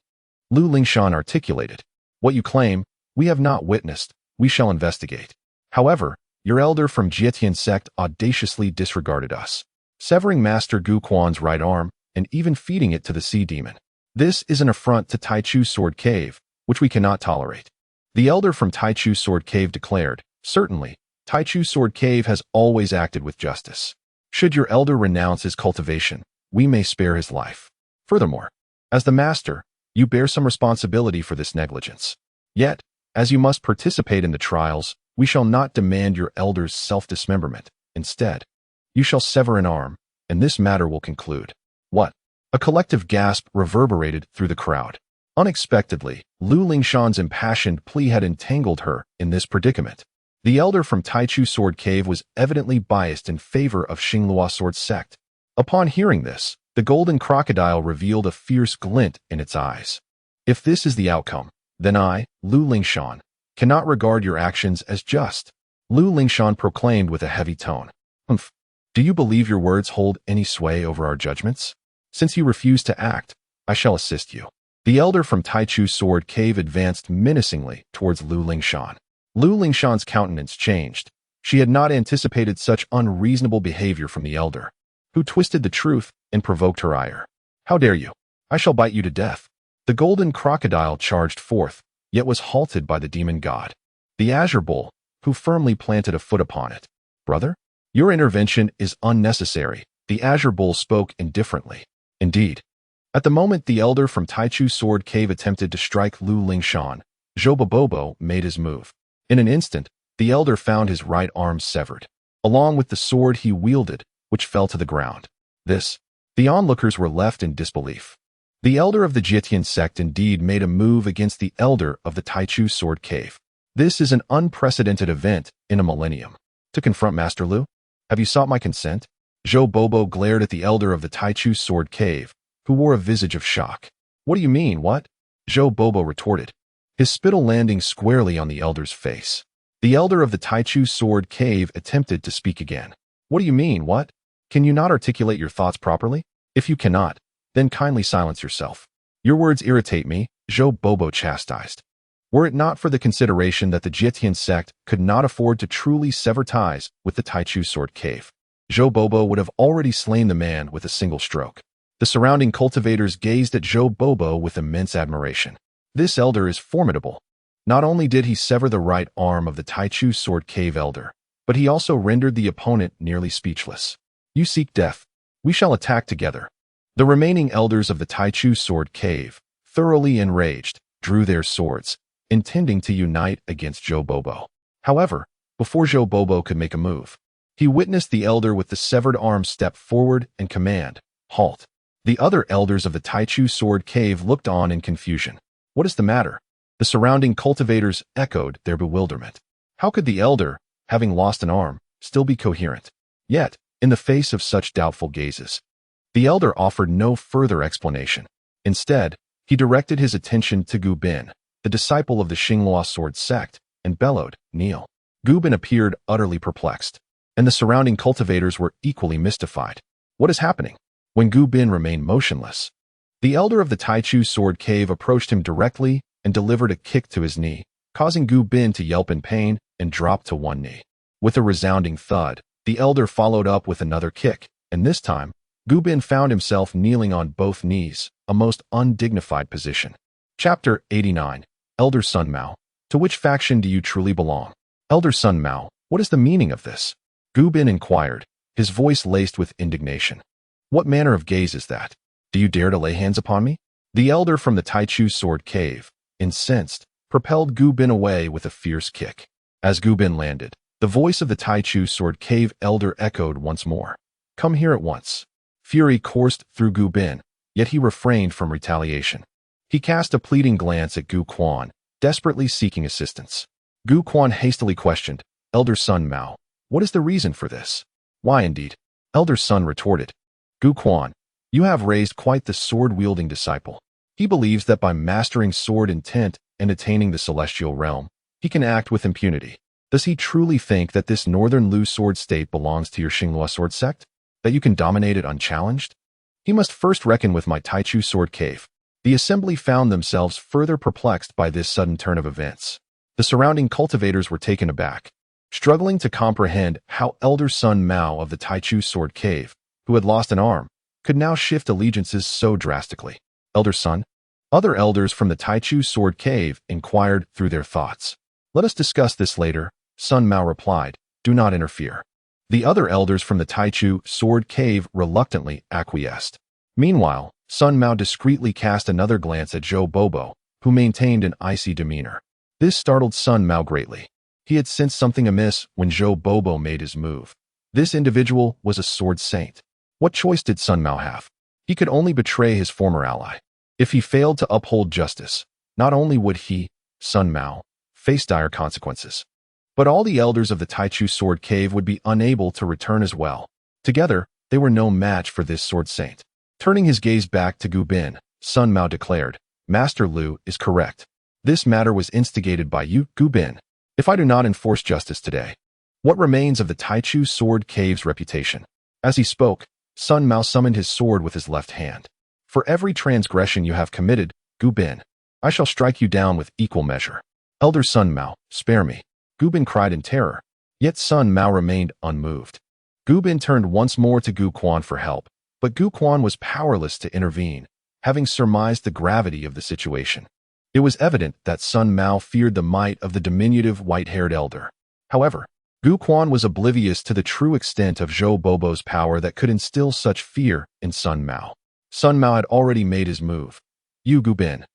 Lu Lingshan articulated. What you claim, we have not witnessed, we shall investigate. However, your elder from Jietian sect audaciously disregarded us, severing Master Gu Quan's right arm and even feeding it to the sea demon. This is an affront to Taichu Sword Cave, which we cannot tolerate. The elder from Taichu Sword Cave declared, certainly, Taichu Sword Cave has always acted with justice. Should your elder renounce his cultivation, we may spare his life. Furthermore, as the master, you bear some responsibility for this negligence. Yet, as you must participate in the trials, we shall not demand your elder's self-dismemberment. Instead, you shall sever an arm, and this matter will conclude. What? A collective gasp reverberated through the crowd. Unexpectedly, Lu Lingshan's impassioned plea had entangled her in this predicament. The elder from Taichu Sword Cave was evidently biased in favor of Xinglua Sword Sect. Upon hearing this, the golden crocodile revealed a fierce glint in its eyes. If this is the outcome, then I, Lu Lingshan, cannot regard your actions as just. Lu Lingshan proclaimed with a heavy tone. Humph. Do you believe your words hold any sway over our judgments? Since you refuse to act, I shall assist you. The elder from Taichu Sword Cave advanced menacingly towards Lu Lingshan. Lu Lingshan's countenance changed. She had not anticipated such unreasonable behavior from the elder, who twisted the truth and provoked her ire. How dare you? I shall bite you to death. The golden crocodile charged forth, yet was halted by the demon god, the azure bull, who firmly planted a foot upon it. Brother, your intervention is unnecessary, the azure bull spoke indifferently. Indeed, at the moment the elder from Taichu Sword Cave attempted to strike Lu Lingshan, Zhou Bobo made his move. In an instant, the elder found his right arm severed, along with the sword he wielded, which fell to the ground. The onlookers were left in disbelief. The elder of the Jietian sect indeed made a move against the elder of the Taichu Sword Cave. This is an unprecedented event in a millennium. To confront Master Lu? Have you sought my consent? Zhou Bobo glared at the elder of the Taichu Sword Cave, who wore a visage of shock. What do you mean, what? Zhou Bobo retorted, his spittle landing squarely on the elder's face. The elder of the Taichu Sword Cave attempted to speak again. What do you mean, what? Can you not articulate your thoughts properly? If you cannot, then kindly silence yourself. Your words irritate me, Zhou Bobo chastised. Were it not for the consideration that the Jietian sect could not afford to truly sever ties with the Taichu Sword Cave, Zhou Bobo would have already slain the man with a single stroke. The surrounding cultivators gazed at Zhou Bobo with immense admiration. This elder is formidable. Not only did he sever the right arm of the Taichu Sword Cave elder, but he also rendered the opponent nearly speechless. You seek death. We shall attack together. The remaining elders of the Taichu Sword Cave, thoroughly enraged, drew their swords, intending to unite against Zhou Bobo. However, before Zhou Bobo could make a move, he witnessed the elder with the severed arm step forward and command, "Halt." The other elders of the Taichu Sword Cave looked on in confusion. What is the matter? The surrounding cultivators echoed their bewilderment. How could the elder, having lost an arm, still be coherent? Yet, in the face of such doubtful gazes, the elder offered no further explanation. Instead, he directed his attention to Gu Bin, the disciple of the Xinglua Sword Sect, and bellowed, "Kneel." Gu Bin appeared utterly perplexed, and the surrounding cultivators were equally mystified. What is happening? When Gu Bin remained motionless, the elder of the Taichu Sword Cave approached him directly and delivered a kick to his knee, causing Gu Bin to yelp in pain and drop to one knee. With a resounding thud, the elder followed up with another kick, and this time, Gu Bin found himself kneeling on both knees, a most undignified position. Chapter 89. Elder Sun Mao. To which faction do you truly belong? Elder Sun Mao, what is the meaning of this? Gu Bin inquired, his voice laced with indignation. What manner of gaze is that? Do you dare to lay hands upon me? The elder from the Taichu Sword Cave, incensed, propelled Gu Bin away with a fierce kick. As Gu Bin landed, the voice of the Taichu Sword Cave elder echoed once more. Come here at once. Fury coursed through Gu Bin, yet he refrained from retaliation. He cast a pleading glance at Gu Quan, desperately seeking assistance. Gu Quan hastily questioned, Elder Sun Mao, what is the reason for this? Why indeed? Elder Sun retorted, Gu Quan, you have raised quite the sword-wielding disciple. He believes that by mastering sword intent and attaining the celestial realm, he can act with impunity. Does he truly think that this northern Lu sword state belongs to your Xinghua sword sect? That you can dominate it unchallenged? He must first reckon with my Taichu sword cave. The assembly found themselves further perplexed by this sudden turn of events. The surrounding cultivators were taken aback, struggling to comprehend how elder son Mao of the Taichu sword cave, who had lost an arm, could now shift allegiances so drastically. Elder son? Other elders from the Taichu sword cave inquired through their thoughts. Let us discuss this later, Sun Mao replied. Do not interfere. The other elders from the Taichu sword cave reluctantly acquiesced. Meanwhile, Sun Mao discreetly cast another glance at Zhou Bobo, who maintained an icy demeanor. This startled Sun Mao greatly. He had sensed something amiss when Zhou Bobo made his move. This individual was a sword saint. What choice did Sun Mao have? He could only betray his former ally. If he failed to uphold justice, not only would he, Sun Mao, face dire consequences, but all the elders of the Taichu sword cave would be unable to return as well. Together, they were no match for this sword saint. Turning his gaze back to Gu Bin, Sun Mao declared, Master Lu is correct. This matter was instigated by you, Gu Bin. If I do not enforce justice today, what remains of the Taichu sword cave's reputation? As he spoke, Sun Mao summoned his sword with his left hand. For every transgression you have committed, Gu Bin, I shall strike you down with equal measure. Elder Sun Mao, spare me. Gu Bin cried in terror. Yet Sun Mao remained unmoved. Gu Bin turned once more to Gu Quan for help, but Gu Quan was powerless to intervene, having surmised the gravity of the situation. It was evident that Sun Mao feared the might of the diminutive white-haired elder. However, Gu Quan was oblivious to the true extent of Zhou Bobo's power that could instill such fear in Sun Mao. Sun Mao had already made his move. You, Gu Bin,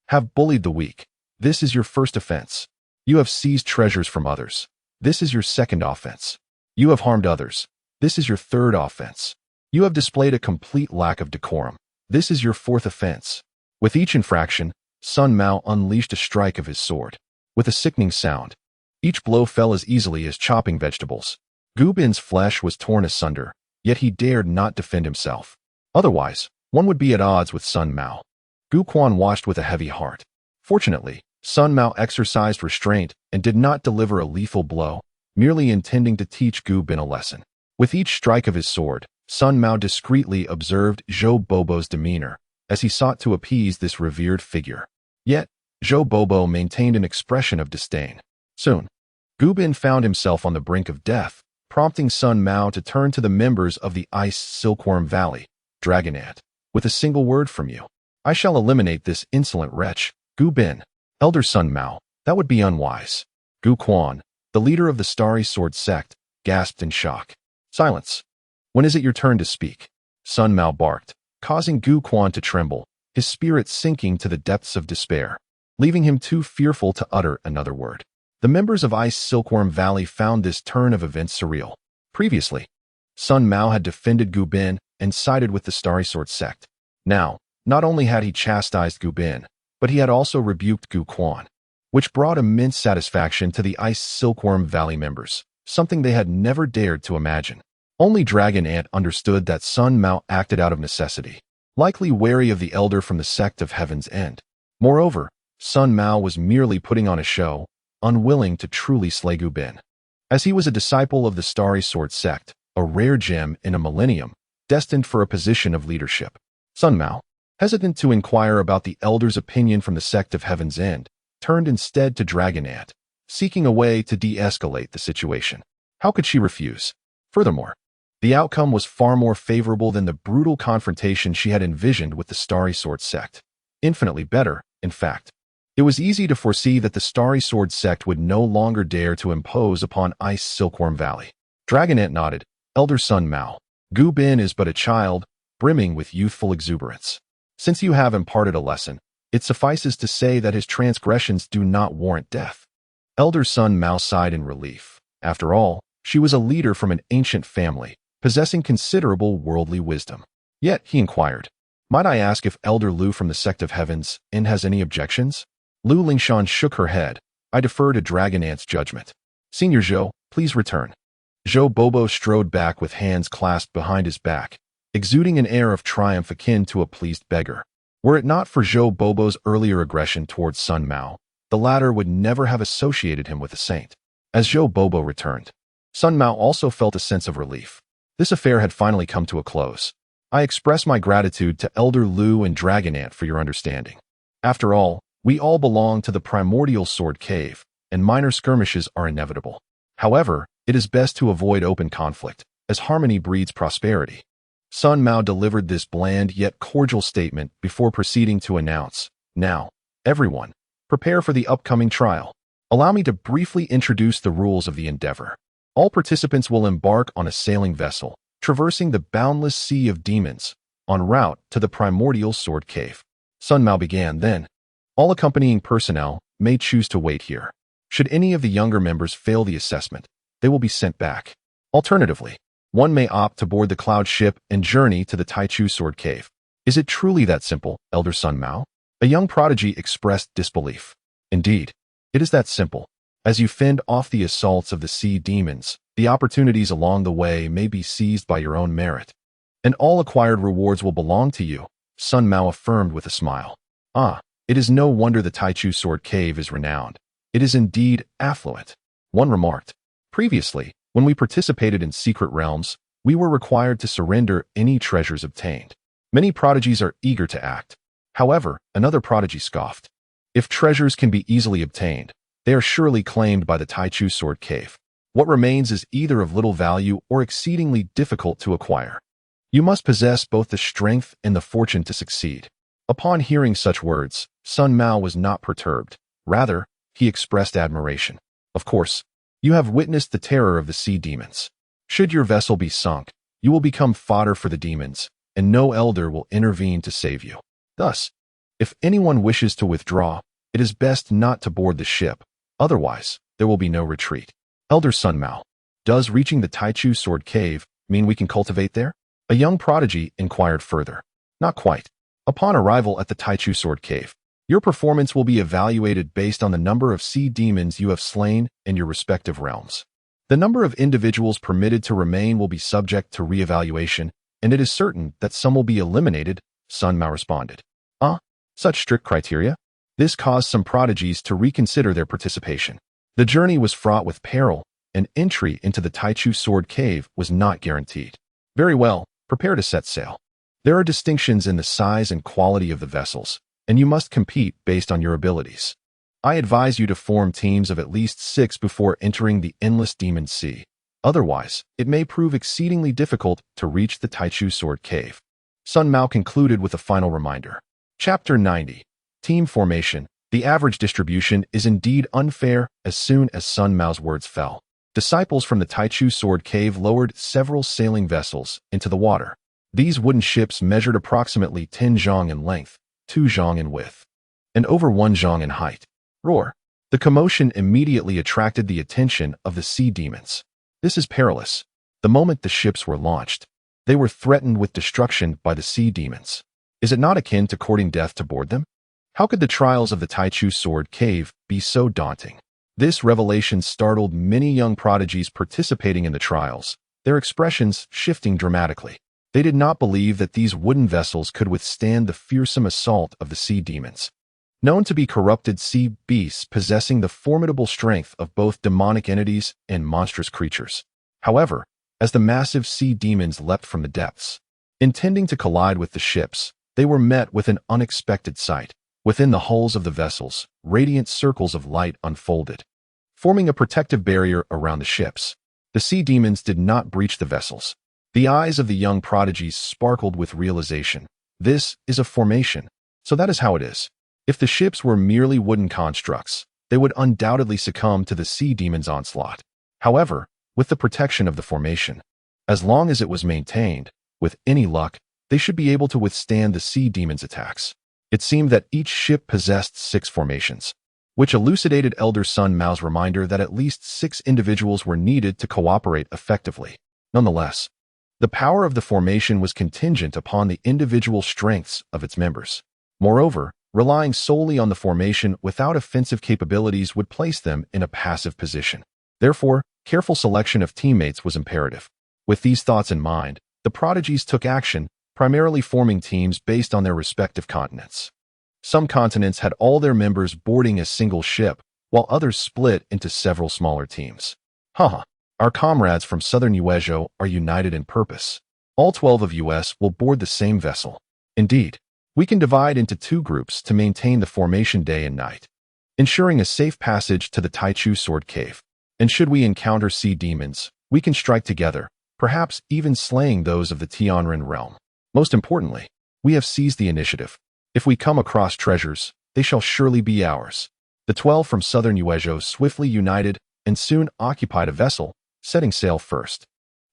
have bullied the weak. This is your first offense. You have seized treasures from others. This is your second offense. You have harmed others. This is your third offense. You have displayed a complete lack of decorum. This is your fourth offense. With each infraction, Sun Mao unleashed a strike of his sword. With a sickening sound, each blow fell as easily as chopping vegetables. Gu Bin's flesh was torn asunder, yet he dared not defend himself. Otherwise, one would be at odds with Sun Mao. Gu Quan watched with a heavy heart. Fortunately, Sun Mao exercised restraint and did not deliver a lethal blow, merely intending to teach Gu Bin a lesson. With each strike of his sword, Sun Mao discreetly observed Zhou Bobo's demeanor as he sought to appease this revered figure. Yet, Zhou Bobo maintained an expression of disdain. Soon, Gu Bin found himself on the brink of death, prompting Sun Mao to turn to the members of the Ice Silkworm Valley. Dragon Ant, with a single word from you, I shall eliminate this insolent wretch. Gu Bin, Elder Sun Mao, that would be unwise. Gu Quan, the leader of the Starry Sword sect, gasped in shock. Silence. When is it your turn to speak? Sun Mao barked, causing Gu Quan to tremble, his spirit sinking to the depths of despair, leaving him too fearful to utter another word. The members of Ice Silkworm Valley found this turn of events surreal. Previously, Sun Mao had defended Gu Bin and sided with the Starry Sword sect. Now, not only had he chastised Gu Bin, but he had also rebuked Gu Quan, which brought immense satisfaction to the Ice Silkworm Valley members, something they had never dared to imagine. Only Dragon Ant understood that Sun Mao acted out of necessity, likely wary of the elder from the sect of Heaven's End. Moreover, Sun Mao was merely putting on a show, unwilling to truly slay Gu Bin. As he was a disciple of the Starry Sword sect, a rare gem in a millennium, destined for a position of leadership. Sun Mao, hesitant to inquire about the elder's opinion from the sect of Heaven's End, turned instead to Dragon Ant, seeking a way to de-escalate the situation. How could she refuse? Furthermore, the outcome was far more favorable than the brutal confrontation she had envisioned with the Starry Sword sect. Infinitely better, in fact. It was easy to foresee that the Starry Sword sect would no longer dare to impose upon Ice Silkworm Valley. Dragon Ant nodded. Elder Sun Mao, Gu Bin is but a child, brimming with youthful exuberance. Since you have imparted a lesson, it suffices to say that his transgressions do not warrant death. Elder Sun Mao sighed in relief. After all, she was a leader from an ancient family, possessing considerable worldly wisdom. Yet, he inquired, might I ask if Elder Lu from the sect of Heavens End has any objections? Lu Lingshan shook her head. I defer to Dragon Ant's judgment. Senior Zhou, please return. Zhou Bobo strode back with hands clasped behind his back, exuding an air of triumph akin to a pleased beggar. Were it not for Zhou Bobo's earlier aggression towards Sun Mao, the latter would never have associated him with a saint. As Zhou Bobo returned, Sun Mao also felt a sense of relief. This affair had finally come to a close. I express my gratitude to Elder Lu and Dragon Ant for your understanding. After all, we all belong to the primordial sword cave, and minor skirmishes are inevitable. However, it is best to avoid open conflict, as harmony breeds prosperity. Sun Mao delivered this bland yet cordial statement before proceeding to announce, "Now, everyone, prepare for the upcoming trial. Allow me to briefly introduce the rules of the endeavor. All participants will embark on a sailing vessel, traversing the boundless sea of demons, en route to the primordial sword cave." Sun Mao began then. All accompanying personnel may choose to wait here. Should any of the younger members fail the assessment, they will be sent back. Alternatively, one may opt to board the cloud ship and journey to the Taichu Sword Cave. Is it truly that simple, Elder Sun Mao? A young prodigy expressed disbelief. Indeed, it is that simple. As you fend off the assaults of the sea demons, the opportunities along the way may be seized by your own merit. And all acquired rewards will belong to you, Sun Mao affirmed with a smile. It is no wonder the Taichu Sword Cave is renowned. It is indeed affluent. One remarked. Previously, when we participated in secret realms, we were required to surrender any treasures obtained. Many prodigies are eager to act. However, another prodigy scoffed. If treasures can be easily obtained, they are surely claimed by the Taichu Sword Cave. What remains is either of little value or exceedingly difficult to acquire. You must possess both the strength and the fortune to succeed. Upon hearing such words, Sun Mao was not perturbed. Rather, he expressed admiration. Of course, you have witnessed the terror of the sea demons. Should your vessel be sunk, you will become fodder for the demons, and no elder will intervene to save you. Thus, if anyone wishes to withdraw, it is best not to board the ship. Otherwise, there will be no retreat. Elder Sun Mao, does reaching the Taichu Sword Cave mean we can cultivate there? A young prodigy inquired further. Not quite. Upon arrival at the Taichu Sword Cave, your performance will be evaluated based on the number of sea demons you have slain in your respective realms. The number of individuals permitted to remain will be subject to re-evaluation, and it is certain that some will be eliminated, Sun Mao responded. Such strict criteria? This caused some prodigies to reconsider their participation. The journey was fraught with peril, and entry into the Taichu Sword Cave was not guaranteed. Very well, prepare to set sail. There are distinctions in the size and quality of the vessels, and you must compete based on your abilities. I advise you to form teams of at least 6 before entering the endless demon sea. Otherwise, it may prove exceedingly difficult to reach the Taichu Sword Cave. Sun Mao concluded with a final reminder. Chapter 90. Team Formation. The average distribution is indeed unfair. As soon as Sun Mao's words fell, disciples from the Taichu Sword Cave lowered several sailing vessels into the water. These wooden ships measured approximately 10 zhang in length, 2 zhang in width, and over 1 zhang in height. Roar! The commotion immediately attracted the attention of the sea demons. This is perilous. The moment the ships were launched, they were threatened with destruction by the sea demons. Is it not akin to courting death to board them? How could the trials of the Taichu Sword Cave be so daunting? This revelation startled many young prodigies participating in the trials, their expressions shifting dramatically. They did not believe that these wooden vessels could withstand the fearsome assault of the sea demons. Known to be corrupted sea beasts possessing the formidable strength of both demonic entities and monstrous creatures. However, as the massive sea demons leapt from the depths, intending to collide with the ships, they were met with an unexpected sight. Within the hulls of the vessels, radiant circles of light unfolded, forming a protective barrier around the ships. The sea demons did not breach the vessels. The eyes of the young prodigies sparkled with realization. This is a formation, so that is how it is. If the ships were merely wooden constructs, they would undoubtedly succumb to the sea demons' onslaught. However, with the protection of the formation, as long as it was maintained, with any luck, they should be able to withstand the sea demons' attacks. It seemed that each ship possessed 6 formations, which elucidated Elder Sun Mao's reminder that at least 6 individuals were needed to cooperate effectively. Nonetheless, the power of the formation was contingent upon the individual strengths of its members. Moreover, relying solely on the formation without offensive capabilities would place them in a passive position. Therefore, careful selection of teammates was imperative. With these thoughts in mind, the prodigies took action, primarily forming teams based on their respective continents. Some continents had all their members boarding a single ship, while others split into several smaller teams. Haha, our comrades from southern Uejo are united in purpose. All 12 of us will board the same vessel. Indeed, we can divide into 2 groups to maintain the formation day and night, ensuring a safe passage to the Taichu Sword Cave. And should we encounter sea demons, we can strike together, perhaps even slaying those of the Tianren realm. Most importantly, we have seized the initiative. If we come across treasures, they shall surely be ours. The 12 from southern Uejo swiftly united and soon occupied a vessel, setting sail first.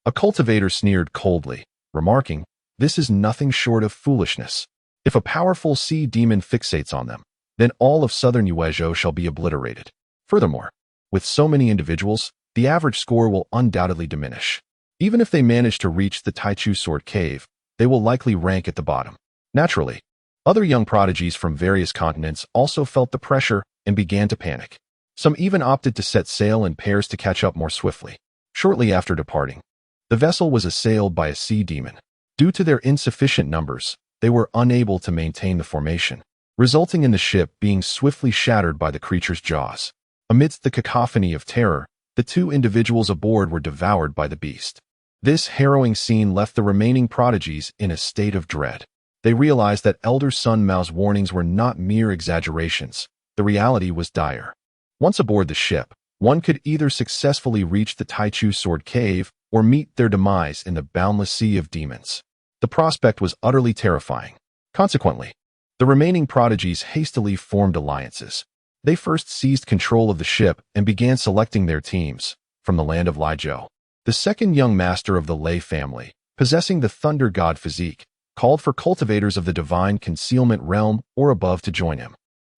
A cultivator sneered coldly, remarking, "This is nothing short of foolishness. If a powerful sea demon fixates on them, then all of southern Uejo shall be obliterated. Furthermore, with so many individuals, the average score will undoubtedly diminish. Even if they manage to reach the Taichu Sword Cave, they will likely rank at the bottom." Naturally, other young prodigies from various continents also felt the pressure and began to panic. Some even opted to set sail in pairs to catch up more swiftly. Shortly after departing, the vessel was assailed by a sea demon. Due to their insufficient numbers, they were unable to maintain the formation, resulting in the ship being swiftly shattered by the creature's jaws. Amidst the cacophony of terror, the 2 individuals aboard were devoured by the beast. This harrowing scene left the remaining prodigies in a state of dread. They realized that Elder Sun Mao's warnings were not mere exaggerations. The reality was dire. Once aboard the ship, one could either successfully reach the Taichu Sword Cave or meet their demise in the boundless sea of demons. The prospect was utterly terrifying. Consequently, the remaining prodigies hastily formed alliances. They first seized control of the ship and began selecting their teams from the land of Lijiao. The second young master of the Lei family, possessing the Thunder God physique, called for cultivators of the Divine Concealment Realm or above to join him,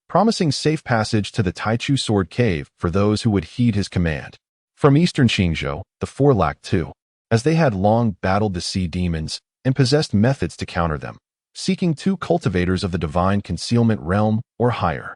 promising safe passage to the Taichu Sword Cave for those who would heed his command. From eastern Qingzhou, the 4 lacked 2, as they had long battled the sea demons and possessed methods to counter them, seeking 2 cultivators of the Divine Concealment Realm or higher.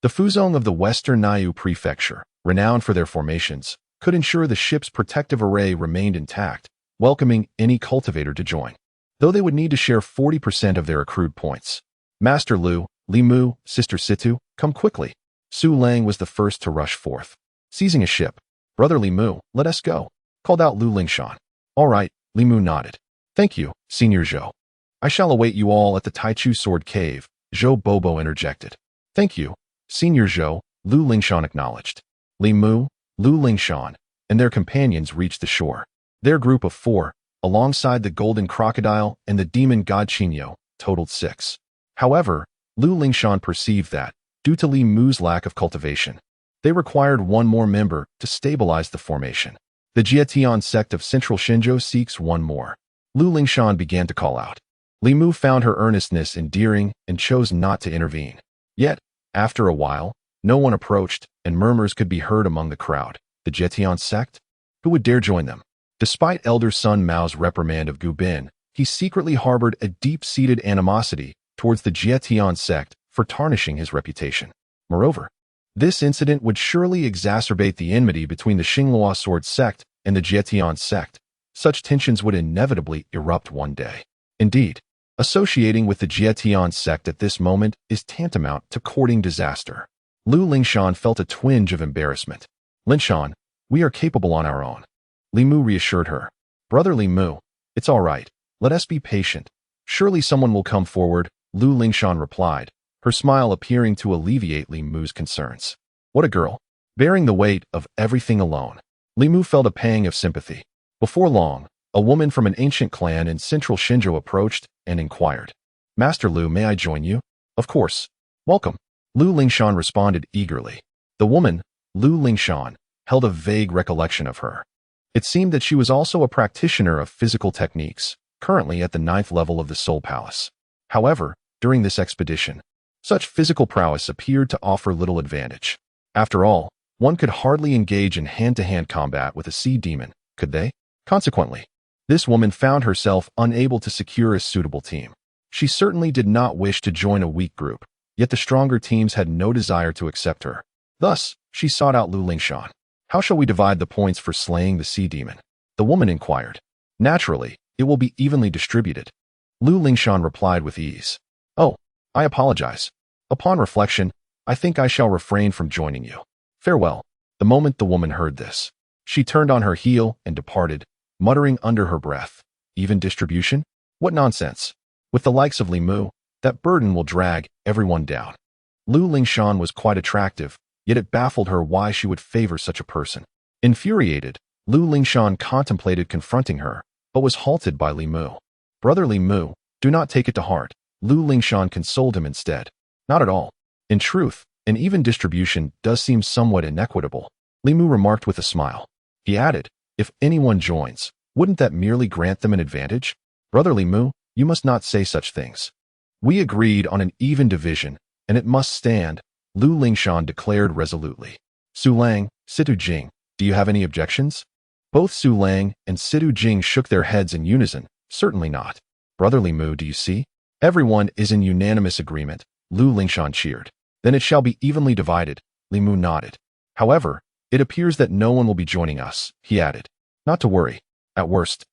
The Fuzhong of the Western Niu Prefecture, renowned for their formations, could ensure the ship's protective array remained intact, welcoming any cultivator to join, though they would need to share 40% of their accrued points. Master Lu, Li Mu, Sister Situ, come quickly. Su Lang was the first to rush forth. Seizing a ship, "Brother Li Mu, let us go," called out Lu Lingshan. "All right," Li Mu nodded. "Thank you, Senior Zhou. I shall await you all at the Taichu Sword Cave," Zhou Bobo interjected. "Thank you, Senior Zhou," Lu Lingshan acknowledged. Li Mu, Lu Lingshan, and their companions reached the shore. Their group of 4, alongside the Golden Crocodile and the Demon God Qinyo, totaled 6. However, Lu Lingshan perceived that, due to Li Mu's lack of cultivation, they required 1 more member to stabilize the formation. The Jietian sect of Central Xinzhou seeks 1 more. Lu Lingshan began to call out. Li Mu found her earnestness endearing and chose not to intervene. Yet, after a while, no one approached, and murmurs could be heard among the crowd. The Jietian sect? Who would dare join them? Despite Elder Sun Mao's reprimand of Gu Bin, he secretly harbored a deep-seated animosity towards the Jietian sect for tarnishing his reputation. Moreover, this incident would surely exacerbate the enmity between the Xinghua Sword sect and the Jietian sect. Such tensions would inevitably erupt one day. Indeed, associating with the Jietian sect at this moment is tantamount to courting disaster. Lu Lingshan felt a twinge of embarrassment. "Lingshan, we are capable on our own." Li Mu reassured her. "Brother Li Mu, it's all right. Let us be patient. Surely someone will come forward," Lu Lingshan replied, her smile appearing to alleviate Li Mu's concerns. What a girl, bearing the weight of everything alone. Li Mu felt a pang of sympathy. Before long, a woman from an ancient clan in central Xinzhou approached and inquired, "Master Lu, may I join you?" "Of course. Welcome," Lu Lingshan responded eagerly. The woman, Lu Lingshan, held a vague recollection of her. It seemed that she was also a practitioner of physical techniques, currently at the 9th level of the Soul Palace. However, during this expedition, such physical prowess appeared to offer little advantage. After all, one could hardly engage in hand-to-hand combat with a sea demon, could they? Consequently, this woman found herself unable to secure a suitable team. She certainly did not wish to join a weak group, yet the stronger teams had no desire to accept her. Thus, she sought out Lu Lingshan. "How shall we divide the points for slaying the sea demon?" the woman inquired. "Naturally, it will be evenly distributed," Lu Lingshan replied with ease. "Oh, I apologize. Upon reflection, I think I shall refrain from joining you." Farewell. The moment the woman heard this, she turned on her heel and departed, muttering under her breath, even distribution? What nonsense. With the likes of Li Mu, that burden will drag everyone down. Lu Lingshan was quite attractive, yet it baffled her why she would favor such a person. Infuriated, Lu Lingshan contemplated confronting her, but was halted by Li Mu. Brother Li Mu, do not take it to heart. Lu Lingshan consoled him instead. Not at all. In truth, an even distribution does seem somewhat inequitable, Li Mu remarked with a smile. He added, if anyone joins, wouldn't that merely grant them an advantage? Brother Li Mu, you must not say such things. We agreed on an even division, and it must stand, Lu Lingshan declared resolutely. Su Lang, Situ Jing, do you have any objections? Both Su Lang and Situ Jing shook their heads in unison. Certainly not. Brother Li Mu, do you see? Everyone is in unanimous agreement, Lu Lingshan cheered. Then it shall be evenly divided, Li Mu nodded. However, it appears that no one will be joining us, he added. Not to worry. At worst,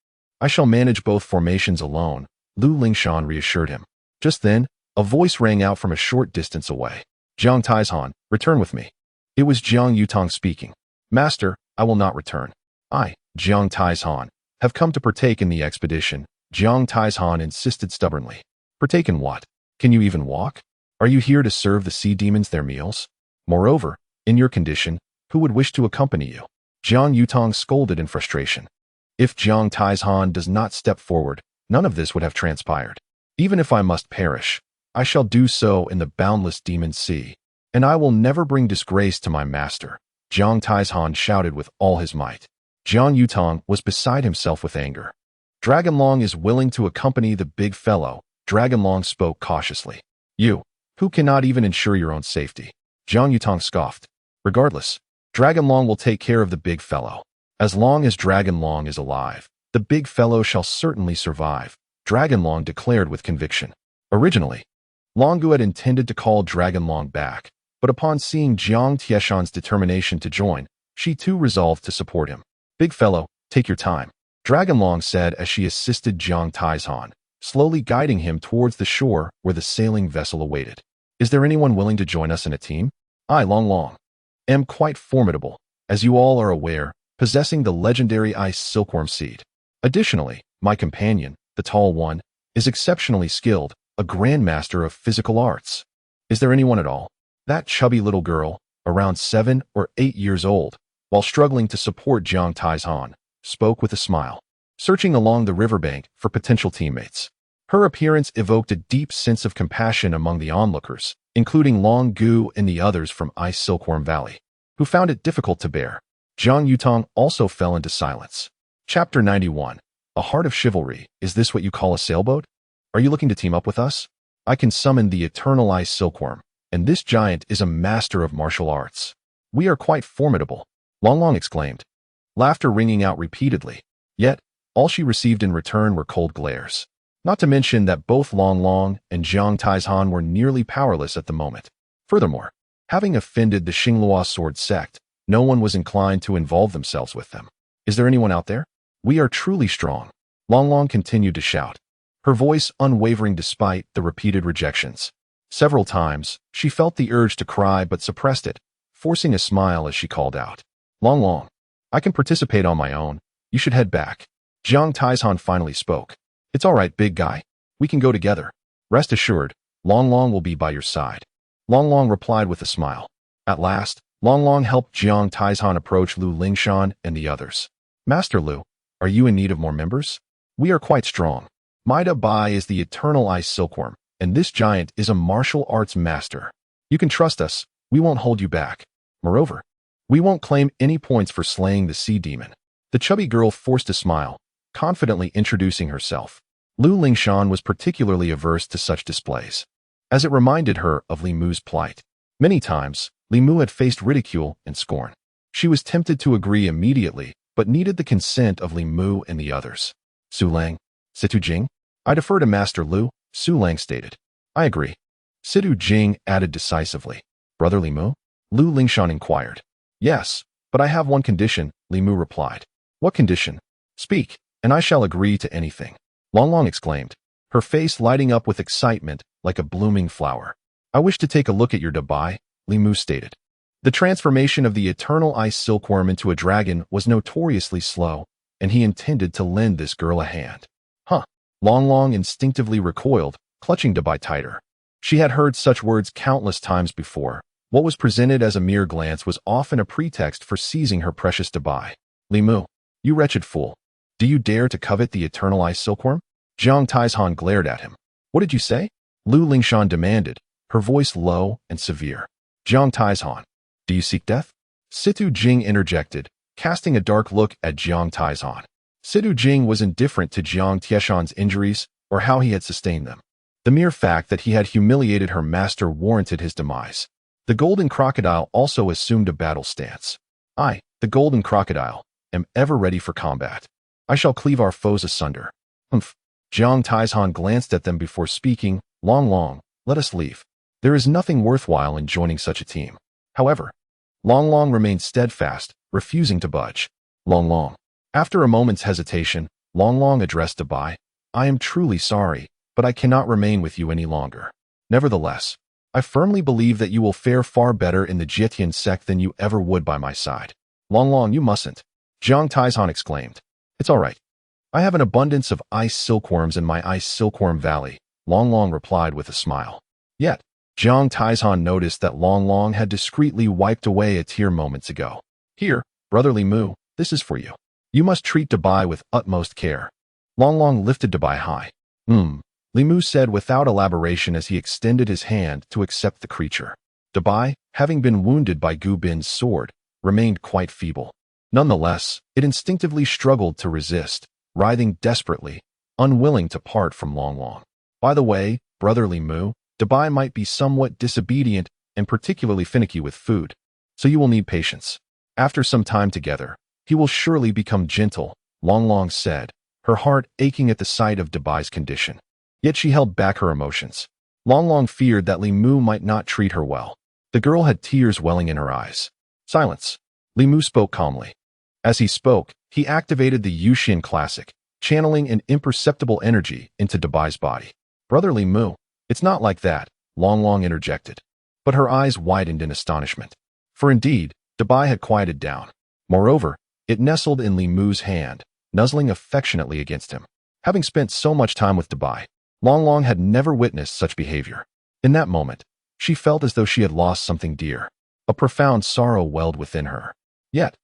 I shall manage both formations alone, Lu Lingshan reassured him. Just then, a voice rang out from a short distance away. Jiang Taizhan, return with me. It was Jiang Yutong speaking. Master, I will not return. I, Jiang Taizhan, have come to partake in the expedition, Jiang Taizhan insisted stubbornly. Partake in what? Can you even walk? Are you here to serve the sea demons their meals? Moreover, in your condition, who would wish to accompany you? Jiang Yutong scolded in frustration. If Jiang Taizhan does not step forward, none of this would have transpired. Even if I must perish, I shall do so in the boundless demon sea, and I will never bring disgrace to my master, Jiang Taizhan shouted with all his might. Jiang Yutong was beside himself with anger. Dragonlong is willing to accompany the big fellow, Dragonlong spoke cautiously. You, who cannot even ensure your own safety. Jiang Yutong scoffed. Regardless, Dragonlong will take care of the big fellow. As long as Dragonlong is alive, the big fellow shall certainly survive, Dragonlong declared with conviction. Originally, Longu had intended to call Dragonlong back, but upon seeing Jiang Tieshan's determination to join, she too resolved to support him. Big fellow, take your time, Dragonlong said as she assisted Jiang Taizhan, slowly guiding him towards the shore where the sailing vessel awaited. Is there anyone willing to join us in a team? I, Long, am quite formidable, as you all are aware, possessing the legendary ice silkworm seed. Additionally, my companion, the tall one, is exceptionally skilled, a grandmaster of physical arts. Is there anyone at all? That chubby little girl, around 7 or 8 years old, while struggling to support Jiang Taizhan, spoke with a smile, searching along the riverbank for potential teammates. Her appearance evoked a deep sense of compassion among the onlookers, including Long Gu and the others from Ice Silkworm Valley, who found it difficult to bear. Jiang Yutong also fell into silence. Chapter 91. A Heart of Chivalry. Is this what you call a sailboat? Are you looking to team up with us? I can summon the eternal ice silkworm, and this giant is a master of martial arts. We are quite formidable, Long exclaimed, laughter ringing out repeatedly. Yet, all she received in return were cold glares. Not to mention that both Long and Jiang Taizhan were nearly powerless at the moment. Furthermore, having offended the Xinglua sword sect, no one was inclined to involve themselves with them. Is there anyone out there? We are truly strong, Long continued to shout, her voice unwavering despite the repeated rejections. Several times, she felt the urge to cry but suppressed it, forcing a smile as she called out. Long, I can participate on my own. You should head back. Jiang Taizhan finally spoke. It's all right, big guy. We can go together. Rest assured, Long will be by your side. Long replied with a smile. At last, Long helped Jiang Taizhan approach Lu Lingshan and the others. Master Lu, are you in need of more members? We are quite strong. Maida Bai is the eternal ice silkworm, and this giant is a martial arts master. You can trust us. We won't hold you back. Moreover, we won't claim any points for slaying the sea demon. The chubby girl forced a smile, confidently introducing herself. Lu Lingshan was particularly averse to such displays, as it reminded her of Li Mu's plight. Many times, Li Mu had faced ridicule and scorn. She was tempted to agree immediately, but needed the consent of Li Mu and the others. Su Lang, Situ Jing? I defer to Master Lu, Su Lang stated. I agree. Situ Jing added decisively. Brother Li Mu? Lu Lingshan inquired. Yes, but I have one condition, Li Mu replied. What condition? Speak, and I shall agree to anything. Long exclaimed, her face lighting up with excitement like a blooming flower. I wish to take a look at your Dabai, Li Mu stated. The transformation of the eternal ice silkworm into a dragon was notoriously slow, and he intended to lend this girl a hand. Huh. Long Long instinctively recoiled, clutching Dabai tighter. She had heard such words countless times before. What was presented as a mere glance was often a pretext for seizing her precious Dabai. Li Mu, you wretched fool. Do you dare to covet the eternal ice silkworm? Jiang Taizhan glared at him. What did you say? Lu Lingshan demanded, her voice low and severe. Jiang Taizhan, do you seek death? Situ Jing interjected, casting a dark look at Jiang Taizhan. Situ Jing was indifferent to Jiang Tieshan's injuries or how he had sustained them. The mere fact that he had humiliated her master warranted his demise. The golden crocodile also assumed a battle stance. I, the golden crocodile, am ever ready for combat. I shall cleave our foes asunder. Humph. Jiang Taizhan glanced at them before speaking. Long Long, let us leave. There is nothing worthwhile in joining such a team. However, Long Long remained steadfast, refusing to budge. Long Long. After a moment's hesitation, Long Long addressed Dabai. I am truly sorry, but I cannot remain with you any longer. Nevertheless, I firmly believe that you will fare far better in the Jietian sect than you ever would by my side. Long Long, you mustn't. Jiang Taizhan exclaimed. It's all right. I have an abundance of ice silkworms in my ice silkworm valley, Long Long replied with a smile. Yet, Jiang Taizhan noticed that Long Long had discreetly wiped away a tear moments ago. Here, brotherly Mu, this is for you. You must treat Dabai with utmost care. Long Long lifted Dabai high. Li Mu said without elaboration as he extended his hand to accept the creature. Dabai, having been wounded by Gu Bin's sword, remained quite feeble. Nonetheless, it instinctively struggled to resist, writhing desperately, unwilling to part from Long Long. By the way, brotherly Mu, Dabai might be somewhat disobedient and particularly finicky with food, so you will need patience. After some time together, he will surely become gentle, Long Long said, her heart aching at the sight of Dabai's condition. Yet she held back her emotions. Long Long feared that Li Mu might not treat her well. The girl had tears welling in her eyes. Silence. Li Mu spoke calmly. As he spoke, he activated the Yuxian Classic, channeling an imperceptible energy into Dabai's body. Brotherly Mu, it's not like that, Long Long interjected. But her eyes widened in astonishment. For indeed, Dabai had quieted down. Moreover, it nestled in Li Mu's hand, nuzzling affectionately against him. Having spent so much time with Dabai, Long Long had never witnessed such behavior. In that moment, she felt as though she had lost something dear. A profound sorrow welled within her. Yet,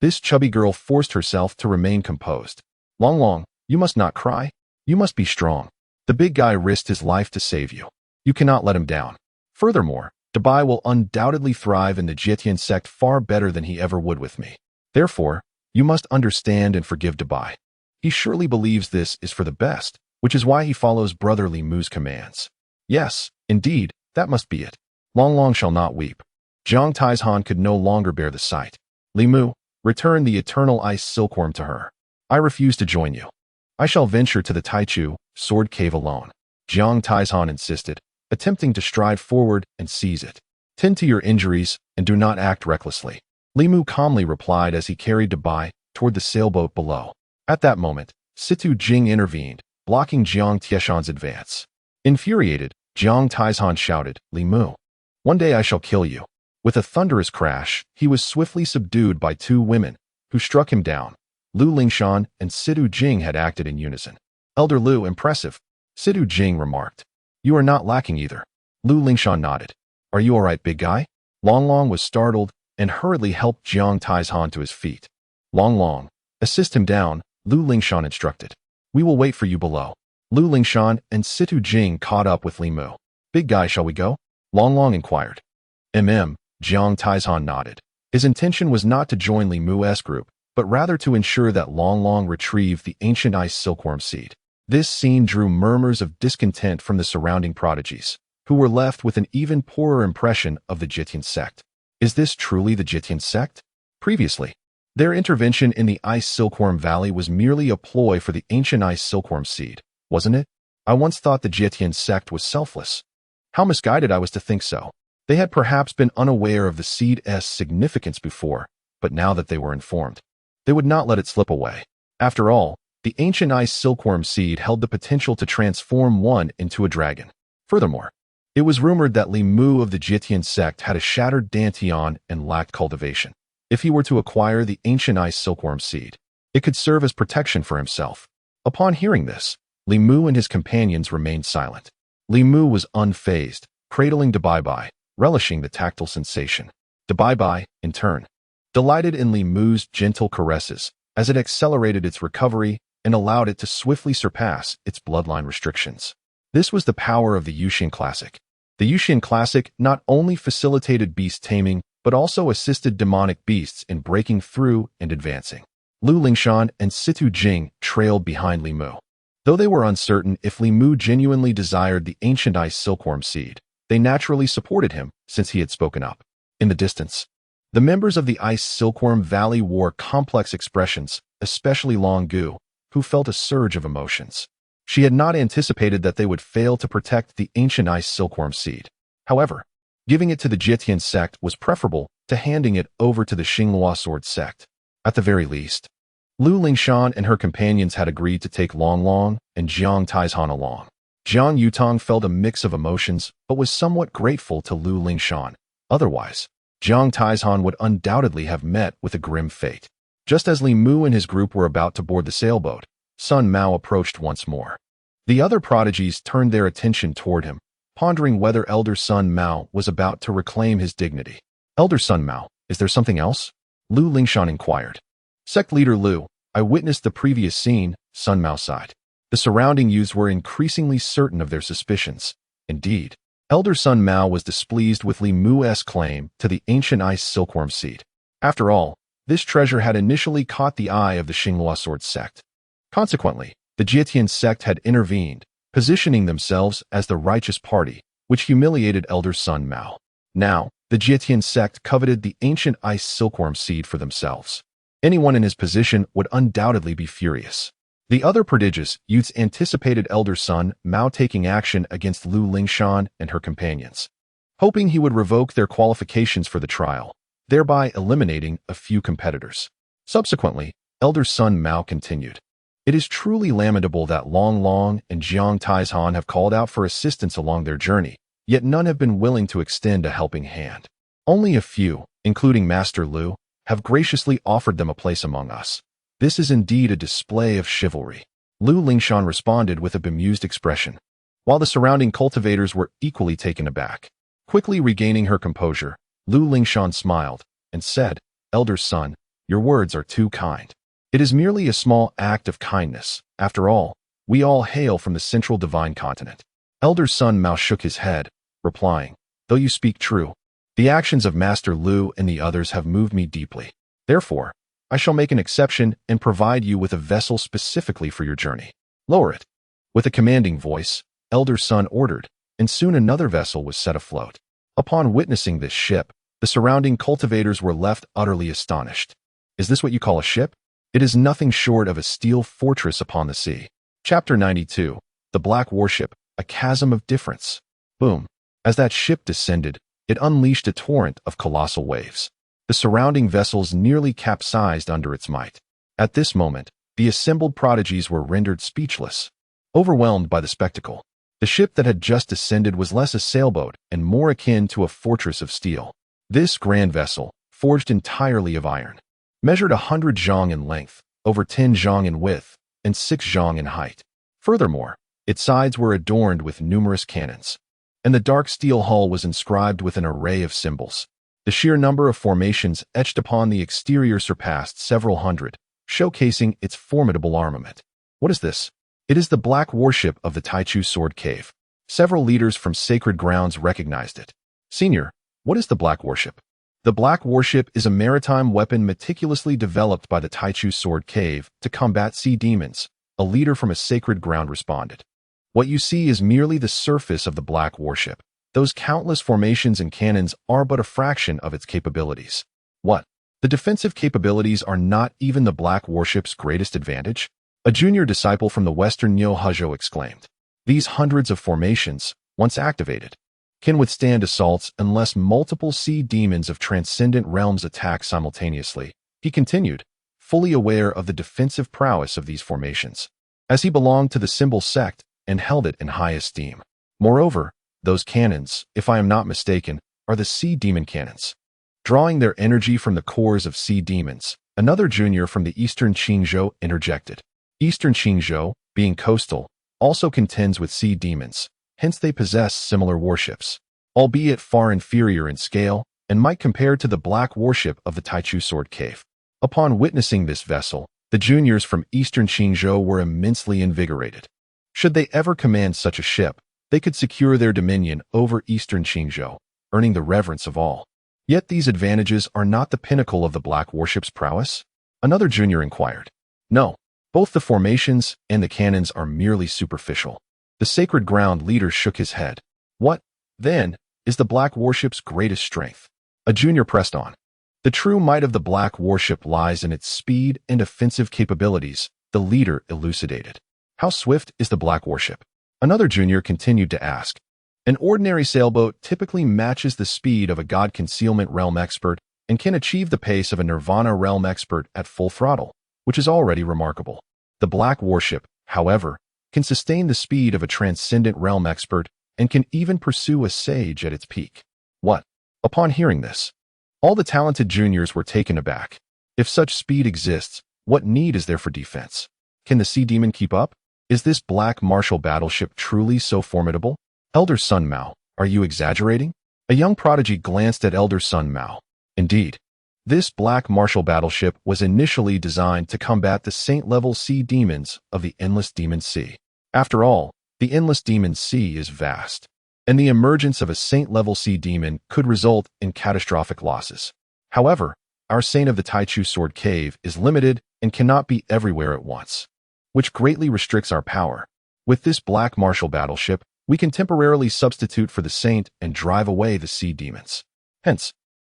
this chubby girl forced herself to remain composed. Long Long, you must not cry. You must be strong. The big guy risked his life to save you. You cannot let him down. Furthermore, Dabai will undoubtedly thrive in the Jietian sect far better than he ever would with me. Therefore, you must understand and forgive Dabai. He surely believes this is for the best, which is why he follows brotherly Mu's commands. Yes, indeed, that must be it. Long Long shall not weep. Jiang Taizhan could no longer bear the sight. Li Mu, return the eternal ice silkworm to her. I refuse to join you. I shall venture to the Taichu, sword cave alone. Jiang Taizhan insisted, attempting to stride forward and seize it. Tend to your injuries and do not act recklessly. Li Mu calmly replied as he carried Dabai toward the sailboat below. At that moment, Situ Jing intervened, blocking Jiang Tieshan's advance. Infuriated, Jiang Taizhan shouted, Li Mu, one day I shall kill you. With a thunderous crash, he was swiftly subdued by two women, who struck him down. Lu Lingshan and Situ Jing had acted in unison. Elder Lu, impressive, Situ Jing remarked. You are not lacking either. Lu Lingshan nodded. Are you all right, big guy? Long Long was startled and hurriedly helped Jiang Taizhan to his feet. Long Long, assist him down, Lu Lingshan instructed. We will wait for you below. Lu Lingshan and Situ Jing caught up with Li Mu. Big guy, shall we go? Long Long inquired. Jiang Taizhan nodded. His intention was not to join Li Mu's group, but rather to ensure that Long Long retrieved the ancient ice silkworm seed. This scene drew murmurs of discontent from the surrounding prodigies, who were left with an even poorer impression of the Jietian sect. Is this truly the Jietian sect? Previously, their intervention in the ice silkworm valley was merely a ploy for the ancient ice silkworm seed, wasn't it? I once thought the Jietian sect was selfless. How misguided I was to think so. They had perhaps been unaware of the seed's significance before, but now that they were informed, they would not let it slip away. After all, the ancient ice silkworm seed held the potential to transform one into a dragon. Furthermore, It was rumored that Li Mu of the Jitian sect had a shattered dantian and lacked cultivation. If he were to acquire the ancient ice silkworm seed, it could serve as protection for himself. Upon hearing this, Li Mu and his companions remained silent. Li Mu was unfazed, cradling Dabai, relishing the tactile sensation. Dabai, in turn, delighted in Li Mu's gentle caresses as it accelerated its recovery and allowed it to swiftly surpass its bloodline restrictions. This was the power of the Yuxian Classic. The Yuxian Classic not only facilitated beast taming, but also assisted demonic beasts in breaking through and advancing. Lu Lingshan and Situ Jing trailed behind Li Mu. Though they were uncertain if Li Mu genuinely desired the ancient ice silkworm seed, they naturally supported him since he had spoken up. In the distance, the members of the Ice Silkworm Valley wore complex expressions, especially Long Gu, who felt a surge of emotions. She had not anticipated that they would fail to protect the ancient ice silkworm seed. However, giving it to the Jitian sect was preferable to handing it over to the Xinghua sword sect. At the very least, Lu Lingshan and her companions had agreed to take Long Long and Jiang Taizhan along. Jiang Yutong felt a mix of emotions but was somewhat grateful to Lu Lingshan. Otherwise, Jiang Taizhan would undoubtedly have met with a grim fate. Just as Li Mu and his group were about to board the sailboat, Sun Mao approached once more. The other prodigies turned their attention toward him, pondering whether Elder Sun Mao was about to reclaim his dignity. Elder Sun Mao, is there something else? Lu Lingshan inquired. Sect leader Lu, I witnessed the previous scene, Sun Mao sighed. The surrounding youths were increasingly certain of their suspicions. Indeed, Elder Sun Mao was displeased with Li Mu's claim to the ancient ice silkworm seed. After all, this treasure had initially caught the eye of the Xinghua sword sect. Consequently, the Jitian sect had intervened, positioning themselves as the righteous party, which humiliated Elder Sun Mao. Now, the Jitian sect coveted the ancient ice silkworm seed for themselves. Anyone in his position would undoubtedly be furious. The other prodigious youths anticipated Elder Sun Mao taking action against Lu Lingshan and her companions, hoping he would revoke their qualifications for the trial, thereby eliminating a few competitors. Subsequently, Elder Sun Mao continued. It is truly lamentable that Long Long and Jiang Taizhan have called out for assistance along their journey, yet none have been willing to extend a helping hand. Only a few, including Master Lu, have graciously offered them a place among us. This is indeed a display of chivalry. Lu Lingshan responded with a bemused expression, while the surrounding cultivators were equally taken aback. Quickly regaining her composure, Lu Lingshan smiled and said, Elder Sun, your words are too kind. It is merely a small act of kindness. After all, we all hail from the central divine continent. Elder Sun Mao shook his head, replying, though you speak true, the actions of Master Lu and the others have moved me deeply. Therefore, I shall make an exception and provide you with a vessel specifically for your journey. Lower it. With a commanding voice, Elder Sun ordered, and soon another vessel was set afloat. Upon witnessing this ship, the surrounding cultivators were left utterly astonished. Is this what you call a ship? It is nothing short of a steel fortress upon the sea. Chapter 92, The Black Warship, A Chasm of Difference. Boom. As that ship descended, it unleashed a torrent of colossal waves. The surrounding vessels nearly capsized under its might. At this moment, the assembled prodigies were rendered speechless, overwhelmed by the spectacle. The ship that had just descended was less a sailboat and more akin to a fortress of steel. This grand vessel, forged entirely of iron, measured 100 zhang in length, over 10 zhang in width, and 6 zhang in height. Furthermore, its sides were adorned with numerous cannons, and the dark steel hull was inscribed with an array of symbols. The sheer number of formations etched upon the exterior surpassed several hundred, showcasing its formidable armament. What is this? It is the black warship of the Taichu Sword Cave. Several leaders from sacred grounds recognized it. Senior, what is the black warship? The black warship is a maritime weapon meticulously developed by the Taichu Sword Cave to combat sea demons, a leader from a sacred ground responded. What you see is merely the surface of the black warship. Those countless formations and cannons are but a fraction of its capabilities. What? The defensive capabilities are not even the black warship's greatest advantage? A junior disciple from the western Nyo Huzhou exclaimed. These hundreds of formations, once activated, can withstand assaults unless multiple sea demons of transcendent realms attack simultaneously, he continued, fully aware of the defensive prowess of these formations, as he belonged to the symbol sect and held it in high esteem. Moreover, Those cannons, if I am not mistaken, are the sea demon cannons. Drawing their energy from the cores of sea demons, another junior from the Eastern Qingzhou interjected. Eastern Qingzhou, being coastal, also contends with sea demons, hence they possess similar warships, albeit far inferior in scale, and might compare to the black warship of the Taichu Sword Cave. Upon witnessing this vessel, the juniors from Eastern Qingzhou were immensely invigorated. Should they ever command such a ship, they could secure their dominion over Eastern Qingzhou, earning the reverence of all. Yet these advantages are not the pinnacle of the black warship's prowess? Another junior inquired. No, both the formations and the cannons are merely superficial. The Sacred Ground leader shook his head. What, then, is the black warship's greatest strength? A junior pressed on. The true might of the black warship lies in its speed and offensive capabilities, the leader elucidated. How swift is the black warship? Another junior continued to ask. An ordinary sailboat typically matches the speed of a God Concealment Realm expert and can achieve the pace of a Nirvana Realm expert at full throttle, which is already remarkable. The black warship, however, can sustain the speed of a Transcendent Realm expert and can even pursue a sage at its peak. What? Upon hearing this, all the talented juniors were taken aback. If such speed exists, what need is there for defense? Can the sea demon keep up? Is this black martial battleship truly so formidable? Elder Sun Mao, are you exaggerating? A young prodigy glanced at Elder Sun Mao. Indeed, this black martial battleship was initially designed to combat the saint-level sea demons of the Endless Demon Sea. After all, the Endless Demon Sea is vast, and the emergence of a saint-level sea demon could result in catastrophic losses. However, our saint of the Taichu Sword Cave is limited and cannot be everywhere at once, which greatly restricts our power. With this black martial battleship, we can temporarily substitute for the saint and drive away the sea demons. Hence,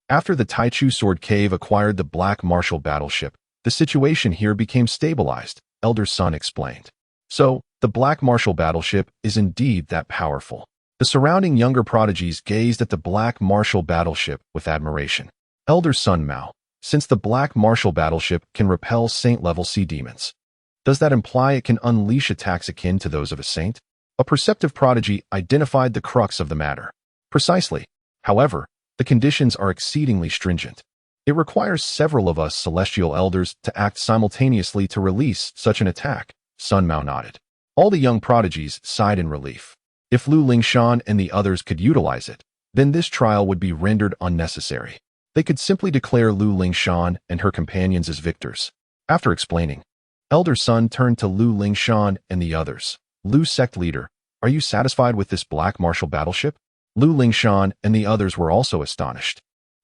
after the Taichu Sword Cave acquired the black martial battleship, the situation here became stabilized, Elder Sun explained. So, the black martial battleship is indeed that powerful. The surrounding younger prodigies gazed at the black martial battleship with admiration. Elder Sun Mao, since the black martial battleship can repel saint-level sea demons, does that imply it can unleash attacks akin to those of a saint? A perceptive prodigy identified the crux of the matter. Precisely. However, the conditions are exceedingly stringent. It requires several of us celestial elders to act simultaneously to release such an attack. Sun Mao nodded. All the young prodigies sighed in relief. If Lu Lingshan and the others could utilize it, then this trial would be rendered unnecessary. They could simply declare Lu Lingshan and her companions as victors. After explaining, Elder Sun turned to Lu Lingshan and the others. Lu sect leader, are you satisfied with this black martial battleship? Lu Lingshan and the others were also astonished.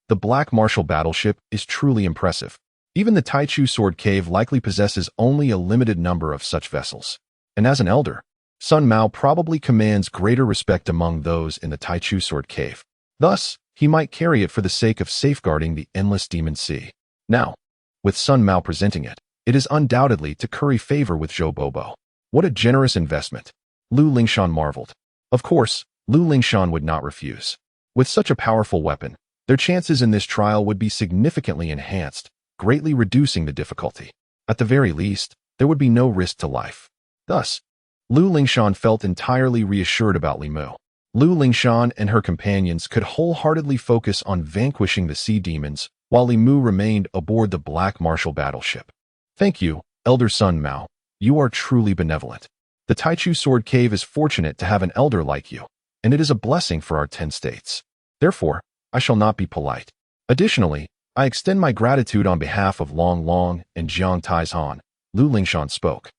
The black martial battleship is truly impressive. Even the Taichu Sword Cave likely possesses only a limited number of such vessels. And as an elder, Sun Mao probably commands greater respect among those in the Taichu Sword Cave. Thus, he might carry it for the sake of safeguarding the Endless Demon Sea. Now, with Sun Mao presenting it, it is undoubtedly to curry favor with Zhou Bobo. What a generous investment. Lu Lingshan marveled. Of course, Lu Lingshan would not refuse. With such a powerful weapon, their chances in this trial would be significantly enhanced, greatly reducing the difficulty. At the very least, there would be no risk to life. Thus, Lu Lingshan felt entirely reassured about Li Mu. Lu Lingshan and her companions could wholeheartedly focus on vanquishing the sea demons, while Li Mu remained aboard the black martial battleship. Thank you, Elder Sun Mao. You are truly benevolent. The Taichu Sword Cave is fortunate to have an elder like you, and it is a blessing for our 10 states. Therefore, I shall not be polite. Additionally, I extend my gratitude on behalf of Long Long and Jiang Taizhan. Lu Lingshan spoke.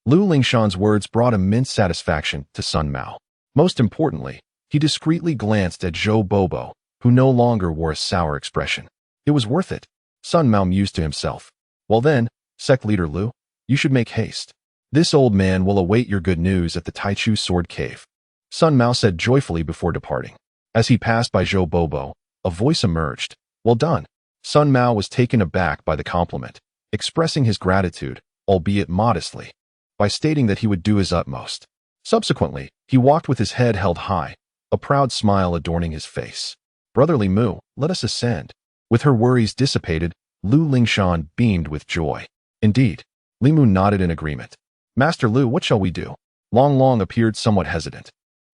Lu Lingshan's words brought immense satisfaction to Sun Mao. Most importantly, he discreetly glanced at Zhou Bobo, who no longer wore a sour expression. It was worth it, Sun Mao mused to himself. Well then, sect leader Lu, you should make haste. This old man will await your good news at the Taichu Sword Cave. Sun Mao said joyfully before departing. As he passed by Zhou Bobo, a voice emerged. Well done. Sun Mao was taken aback by the compliment, expressing his gratitude, albeit modestly, by stating that he would do his utmost. Subsequently, he walked with his head held high, a proud smile adorning his face. Brotherly Mu, let us ascend. With her worries dissipated, Lu Lingshan beamed with joy. Indeed, Li Mu nodded in agreement. Master Lu, what shall we do? Long Long appeared somewhat hesitant.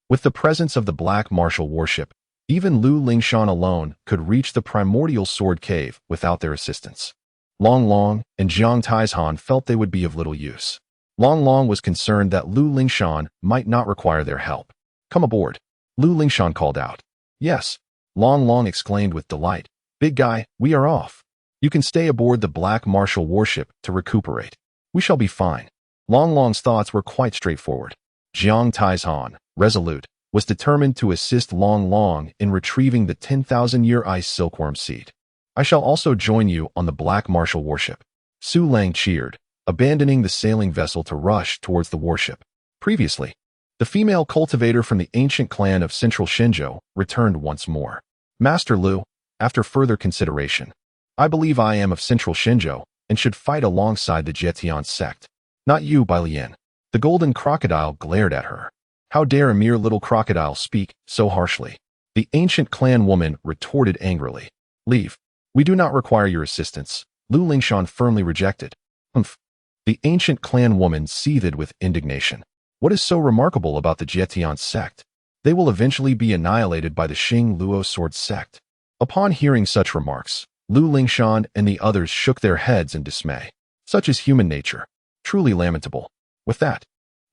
With the presence of the Black Martial warship, even Lu Lingshan alone could reach the primordial sword cave without their assistance. Long Long and Jiang Taizhan felt they would be of little use. Long Long was concerned that Lu Lingshan might not require their help. "Come aboard," Lu Lingshan called out. "Yes," Long Long exclaimed with delight. "Big guy, we are off. You can stay aboard the Black Martial warship to recuperate. We shall be fine." Long Long's thoughts were quite straightforward. Jiang Taizhan, resolute, was determined to assist Long Long in retrieving the 10,000-year ice silkworm seed. "I shall also join you on the Black Martial warship." Su Lang cheered, abandoning the sailing vessel to rush towards the warship. Previously, the female cultivator from the ancient clan of Central Shenzhou returned once more. "Master Lu, after further consideration, I believe I am of Central Shenzhou and should fight alongside the Jietian sect. Not you, Bai Lian." The golden crocodile glared at her. "How dare a mere little crocodile speak so harshly?" The ancient clan woman retorted angrily. "Leave. We do not require your assistance," Lu Lingshan firmly rejected. "Humph." The ancient clan woman seethed with indignation. What is so remarkable about the Jietian sect? They will eventually be annihilated by the Xing Luo sword sect. Upon hearing such remarks, Lu Lingshan and the others shook their heads in dismay. Such is human nature. Truly lamentable. With that,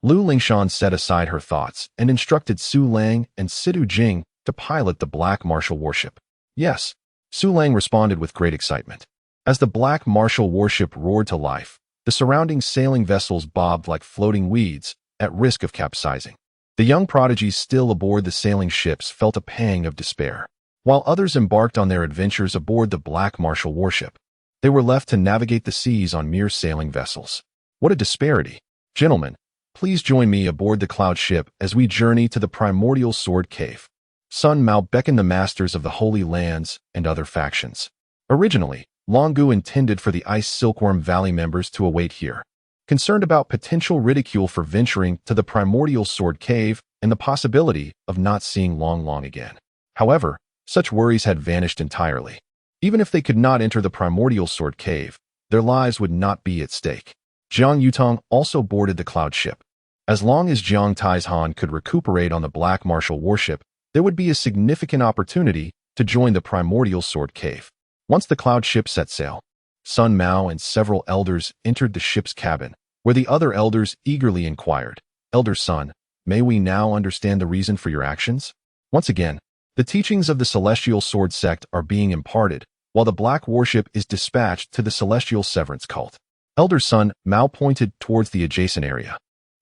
Lu Lingshan set aside her thoughts and instructed Su Lang and Sidu Jing to pilot the Black Martial warship. "Yes," Su Lang responded with great excitement. As the Black Martial warship roared to life, the surrounding sailing vessels bobbed like floating weeds, at risk of capsizing. The young prodigies still aboard the sailing ships felt a pang of despair. While others embarked on their adventures aboard the Black Martial warship, they were left to navigate the seas on mere sailing vessels. What a disparity! "Gentlemen, please join me aboard the cloud ship as we journey to the primordial sword cave." Sun Mao beckoned the masters of the Holy Lands and other factions. Originally, Longu intended for the Ice Silkworm Valley members to await here. Concerned about potential ridicule for venturing to the primordial sword cave and the possibility of not seeing Long Long again. However, such worries had vanished entirely. Even if they could not enter the primordial sword cave, their lives would not be at stake. Jiang Yutong also boarded the cloud ship. As long as Jiang Taizhan could recuperate on the Black Martial warship, there would be a significant opportunity to join the primordial sword cave. Once the cloud ship set sail, Sun Mao and several elders entered the ship's cabin, where the other elders eagerly inquired, "Elder Sun, may we now understand the reason for your actions?" Once again, the teachings of the Celestial Sword sect are being imparted, while the Black warship is dispatched to the Celestial Severance cult. Elder Sun Mao pointed towards the adjacent area,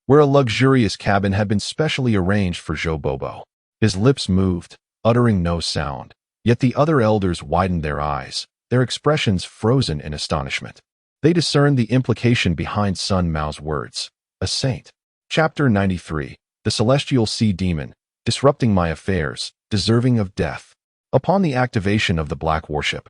where a luxurious cabin had been specially arranged for Zhou Bobo. His lips moved, uttering no sound, yet the other elders widened their eyes, their expressions frozen in astonishment. They discerned the implication behind Sun Mao's words. A saint. Chapter 93. The Celestial Sea Demon, disrupting my affairs, deserving of death. Upon the activation of the Black warship,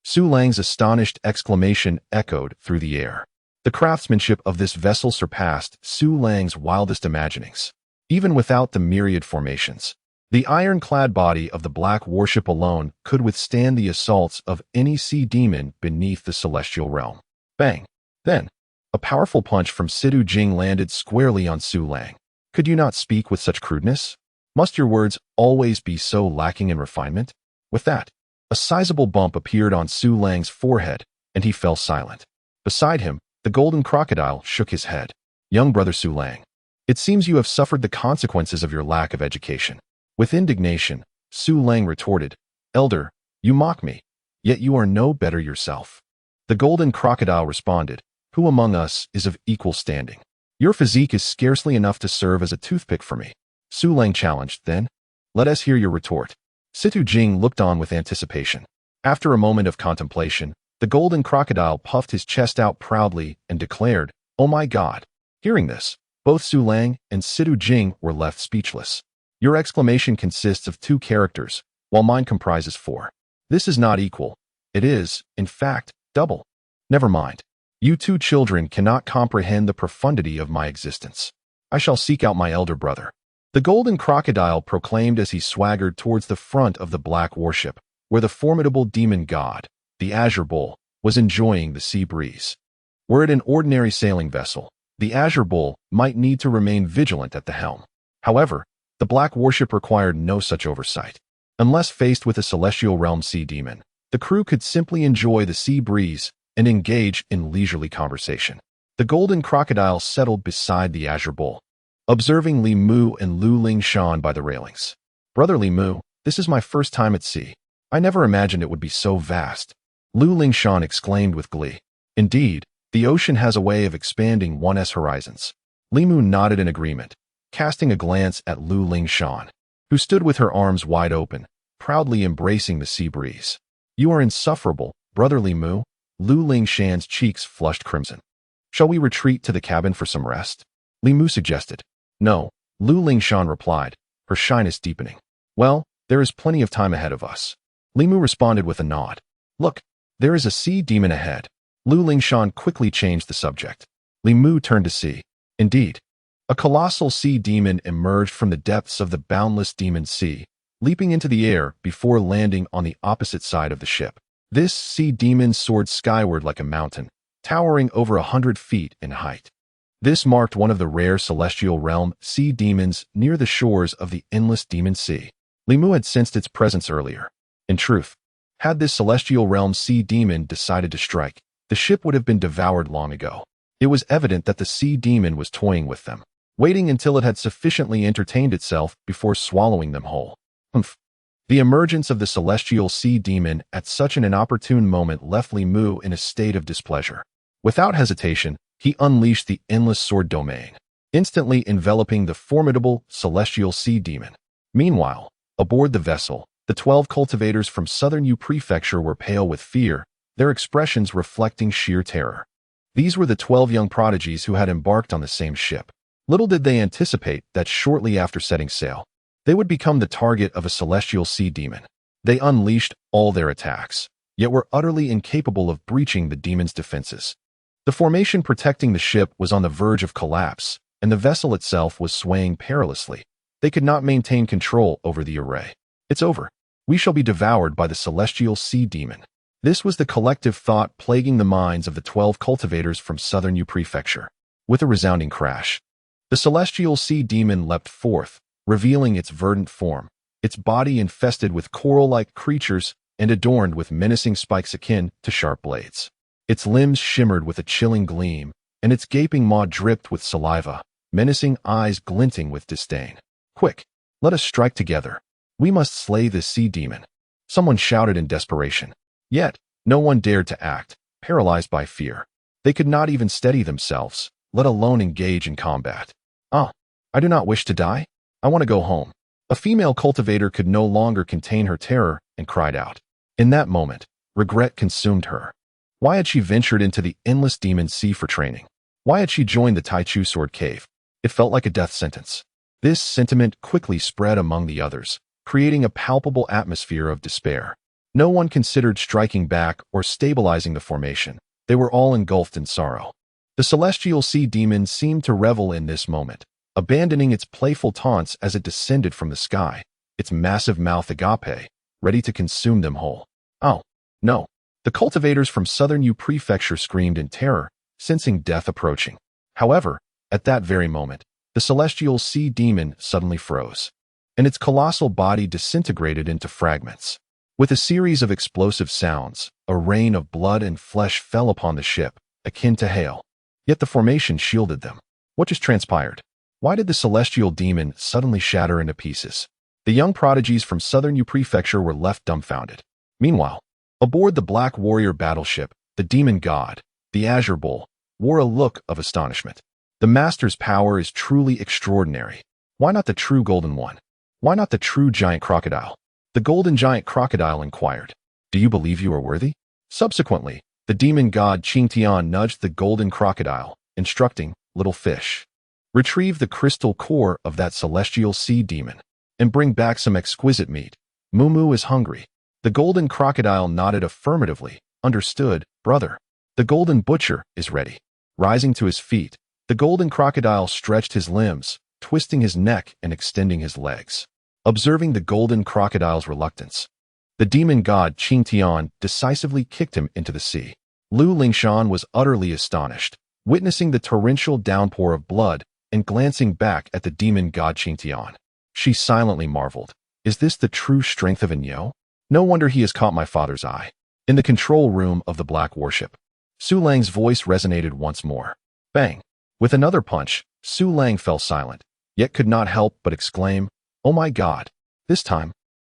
Su Lang's astonished exclamation echoed through the air. The craftsmanship of this vessel surpassed Su Lang's wildest imaginings. Even without the myriad formations, the ironclad body of the Black warship alone could withstand the assaults of any sea demon beneath the celestial realm. Bang! Then, a powerful punch from Sidu Jing landed squarely on Su Lang. "Could you not speak with such crudeness? Must your words always be so lacking in refinement?" With that, a sizable bump appeared on Su Lang's forehead, and he fell silent. Beside him, the golden crocodile shook his head. "Young brother Su Lang, it seems you have suffered the consequences of your lack of education." With indignation, Su Lang retorted, "Elder, you mock me, yet you are no better yourself." The golden crocodile responded, "Who among us is of equal standing? Your physique is scarcely enough to serve as a toothpick for me." Su Lang challenged, "Then, let us hear your retort." Situ Jing looked on with anticipation. After a moment of contemplation, the golden crocodile puffed his chest out proudly and declared, "Oh my God!" Hearing this, both Su Lang and Situ Jing were left speechless. "Your exclamation consists of 2 characters, while mine comprises 4. This is not equal. It is, in fact, double. Never mind. You 2 children cannot comprehend the profundity of my existence. I shall seek out my elder brother." The golden crocodile proclaimed as he swaggered towards the front of the Black warship, where the formidable demon god, the Azure Bull, was enjoying the sea breeze. Were it an ordinary sailing vessel, the Azure Bull might need to remain vigilant at the helm. However, The black warship required no such oversight. Unless faced with a celestial realm sea demon, the crew could simply enjoy the sea breeze and engage in leisurely conversation. The golden crocodile settled beside the azure bull, observing Li Mu and Lu Lingshan by the railings. "Brother Li Mu, this is my first time at sea. I never imagined it would be so vast," Lu Lingshan exclaimed with glee. "Indeed, the ocean has a way of expanding one's horizons." Li Mu nodded in agreement, casting a glance at Lu Lingshan, who stood with her arms wide open, proudly embracing the sea breeze. "You are insufferable, Brother Li Mu." Lu Lingshan's cheeks flushed crimson. "Shall we retreat to the cabin for some rest?" Li Mu suggested. "No," Lu Lingshan replied, her shyness deepening. "Well, there is plenty of time ahead of us." Li Mu responded with a nod. "Look, there is a sea demon ahead." Lu Lingshan quickly changed the subject. Li Mu turned to see. Indeed, a colossal sea demon emerged from the depths of the boundless demon sea, leaping into the air before landing on the opposite side of the ship. This sea demon soared skyward like a mountain, towering over 100 feet in height. This marked one of the rare celestial realm sea demons near the shores of the endless demon sea. Li Mu had sensed its presence earlier. In truth, had this celestial realm sea demon decided to strike, the ship would have been devoured long ago. It was evident that the sea demon was toying with them, waiting until it had sufficiently entertained itself before swallowing them whole. Humph. The emergence of the celestial sea demon at such an inopportune moment left Li Mu in a state of displeasure. Without hesitation, he unleashed the endless sword domain, instantly enveloping the formidable celestial sea demon. Meanwhile, aboard the vessel, the 12 cultivators from southern Yu Prefecture were pale with fear, their expressions reflecting sheer terror. These were the 12 young prodigies who had embarked on the same ship. Little did they anticipate that shortly after setting sail, they would become the target of a celestial sea demon. They unleashed all their attacks, yet were utterly incapable of breaching the demon's defenses. The formation protecting the ship was on the verge of collapse, and the vessel itself was swaying perilously. They could not maintain control over the array. "It's over. We shall be devoured by the celestial sea demon." This was the collective thought plaguing the minds of the 12 cultivators from southern Yu Prefecture. With a resounding crash, the celestial sea demon leapt forth, revealing its verdant form, its body infested with coral-like creatures and adorned with menacing spikes akin to sharp blades. Its limbs shimmered with a chilling gleam, and its gaping maw dripped with saliva, menacing eyes glinting with disdain. "Quick, let us strike together. We must slay this sea demon," someone shouted in desperation. Yet, no one dared to act, paralyzed by fear. They could not even steady themselves, let alone engage in combat. "Ah, I do not wish to die. I want to go home." A female cultivator could no longer contain her terror and cried out. In that moment, regret consumed her. Why had she ventured into the endless demon sea for training? Why had she joined the Taichu Sword Cave? It felt like a death sentence. This sentiment quickly spread among the others, creating a palpable atmosphere of despair. No one considered striking back or stabilizing the formation. They were all engulfed in sorrow. The celestial sea demon seemed to revel in this moment, abandoning its playful taunts as it descended from the sky, its massive mouth agape, ready to consume them whole. "Oh, no." The cultivators from southern Yu Prefecture screamed in terror, sensing death approaching. However, at that very moment, the celestial sea demon suddenly froze, and its colossal body disintegrated into fragments. With a series of explosive sounds, a rain of blood and flesh fell upon the ship, akin to hail. Yet the formation shielded them. What just transpired? Why did the celestial demon suddenly shatter into pieces? The young prodigies from southern Yu Prefecture were left dumbfounded. Meanwhile, aboard the Black Warrior battleship, the demon god, the Azure Bull, wore a look of astonishment. The master's power is truly extraordinary. Why not the true golden one? Why not the true giant crocodile? The golden giant crocodile inquired. "Do you believe you are worthy?" Subsequently, the demon god Qingtian nudged the golden crocodile, instructing, "Little fish, retrieve the crystal core of that celestial sea demon, and bring back some exquisite meat. Mumu is hungry." The golden crocodile nodded affirmatively. "Understood, brother." The golden butcher is ready. Rising to his feet, the golden crocodile stretched his limbs, twisting his neck and extending his legs. Observing the golden crocodile's reluctance, the demon god Qingtian decisively kicked him into the sea. Lu Lingshan was utterly astonished, witnessing the torrential downpour of blood and glancing back at the demon god Qingtian. She silently marveled. Is this the true strength of Enyo? No wonder he has caught my father's eye. In the control room of the Black Warship, Su Lang's voice resonated once more. Bang! With another punch, Su Lang fell silent, yet could not help but exclaim, "Oh my God!" This time,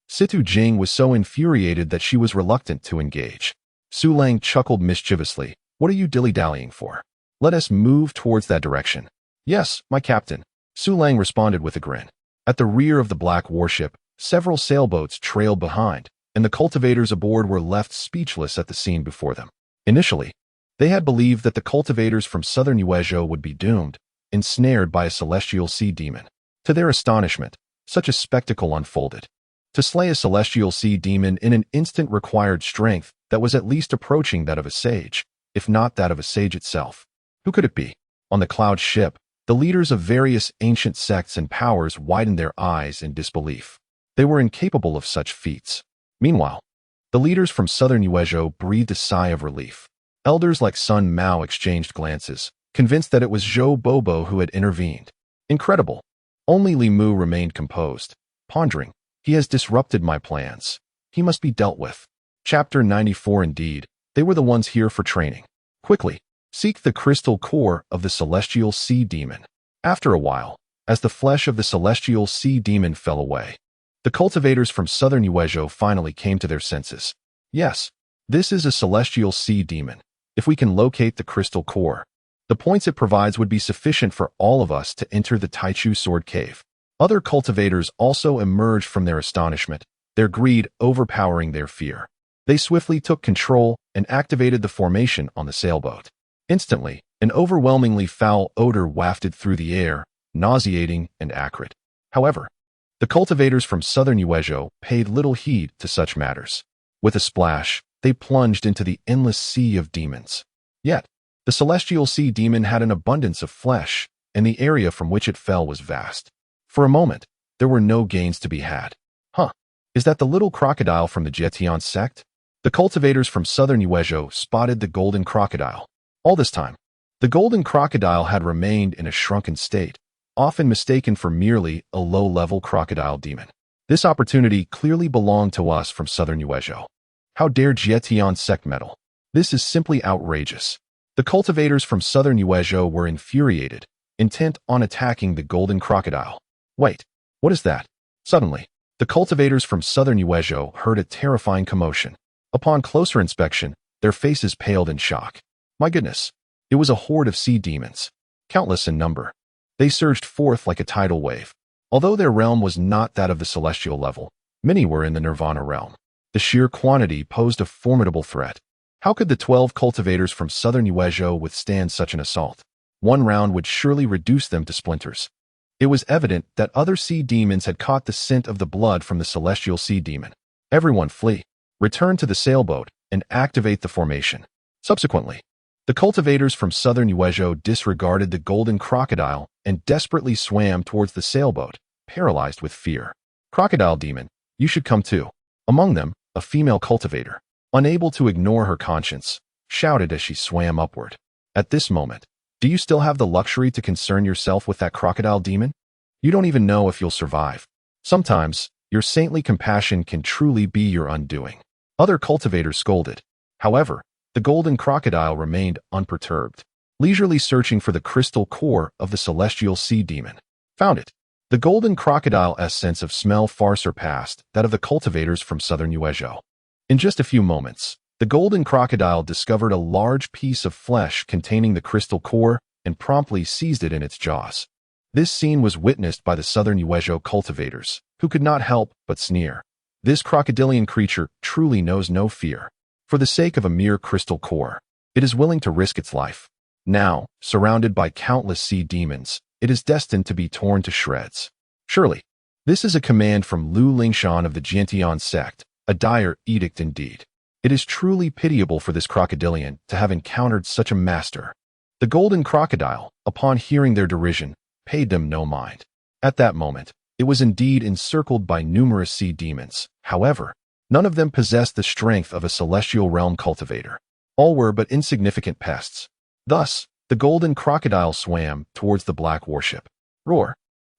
Situ Jing was so infuriated that she was reluctant to engage. Su Lang chuckled mischievously. "What are you dilly-dallying for? Let us move towards that direction." "Yes, my captain," Su Lang responded with a grin. At the rear of the Black Warship, several sailboats trailed behind, and the cultivators aboard were left speechless at the scene before them. Initially, they had believed that the cultivators from southern Yuezhou would be doomed, ensnared by a celestial sea demon. To their astonishment, such a spectacle unfolded. To slay a celestial sea demon in an instant required strength that was at least approaching that of a sage, if not that of a sage itself. Who could it be? On the cloud ship, the leaders of various ancient sects and powers widened their eyes in disbelief. They were incapable of such feats. Meanwhile, the leaders from southern Yuezhou breathed a sigh of relief. Elders like Sun Mao exchanged glances, convinced that it was Zhou Bobo who had intervened. Incredible. Only Li Mu remained composed, pondering. He has disrupted my plans. He must be dealt with. Chapter 94. Indeed, they were the ones here for training. Quickly, seek the crystal core of the celestial sea demon. After a while, as the flesh of the celestial sea demon fell away, the cultivators from southern Yuezhou finally came to their senses. Yes, this is a celestial sea demon. If we can locate the crystal core, the points it provides would be sufficient for all of us to enter the Taichu Sword Cave. Other cultivators also emerged from their astonishment, their greed overpowering their fear. They swiftly took control and activated the formation on the sailboat. Instantly, an overwhelmingly foul odor wafted through the air, nauseating and acrid. However, the cultivators from southern Yuezhou paid little heed to such matters. With a splash, they plunged into the endless sea of demons. Yet, the celestial sea demon had an abundance of flesh, and the area from which it fell was vast. For a moment, there were no gains to be had. Huh, is that the little crocodile from the Jietian sect? The cultivators from southern Yuezhou spotted the golden crocodile. All this time, the golden crocodile had remained in a shrunken state, often mistaken for merely a low-level crocodile demon. This opportunity clearly belonged to us from southern Yuezhou. How dare Jietian sect meddle? This is simply outrageous. The cultivators from southern Yuezhou were infuriated, intent on attacking the golden crocodile. Wait, what is that? Suddenly, the cultivators from southern Yuezhou heard a terrifying commotion. Upon closer inspection, their faces paled in shock. My goodness, it was a horde of sea demons, countless in number. They surged forth like a tidal wave. Although their realm was not that of the celestial level, many were in the Nirvana realm. The sheer quantity posed a formidable threat. How could the 12 cultivators from southern Yuezhou withstand such an assault? One round would surely reduce them to splinters. It was evident that other sea demons had caught the scent of the blood from the celestial sea demon. Everyone flee, return to the sailboat, and activate the formation. Subsequently, the cultivators from southern Yuezhou disregarded the golden crocodile and desperately swam towards the sailboat, paralyzed with fear. Crocodile demon, you should come too. Among them, a female cultivator, unable to ignore her conscience, shouted as she swam upward. At this moment, do you still have the luxury to concern yourself with that crocodile demon? You don't even know if you'll survive. Sometimes, your saintly compassion can truly be your undoing. Other cultivators scolded. However, the golden crocodile remained unperturbed, leisurely searching for the crystal core of the celestial sea demon. Found it. The golden crocodile's sense of smell far surpassed that of the cultivators from southern Yuezhou. In just a few moments, the golden crocodile discovered a large piece of flesh containing the crystal core and promptly seized it in its jaws. This scene was witnessed by the southern Yuezhou cultivators, who could not help but sneer. This crocodilian creature truly knows no fear. For the sake of a mere crystal core, it is willing to risk its life. Now, surrounded by countless sea demons, it is destined to be torn to shreds. Surely, this is a command from Lu Lingshan of the Jientian sect, a dire edict indeed. It is truly pitiable for this crocodilian to have encountered such a master. The golden crocodile, upon hearing their derision, paid them no mind. At that moment, it was indeed encircled by numerous sea demons. However, none of them possessed the strength of a celestial realm cultivator. All were but insignificant pests. Thus, the golden crocodile swam towards the black warship. Roar!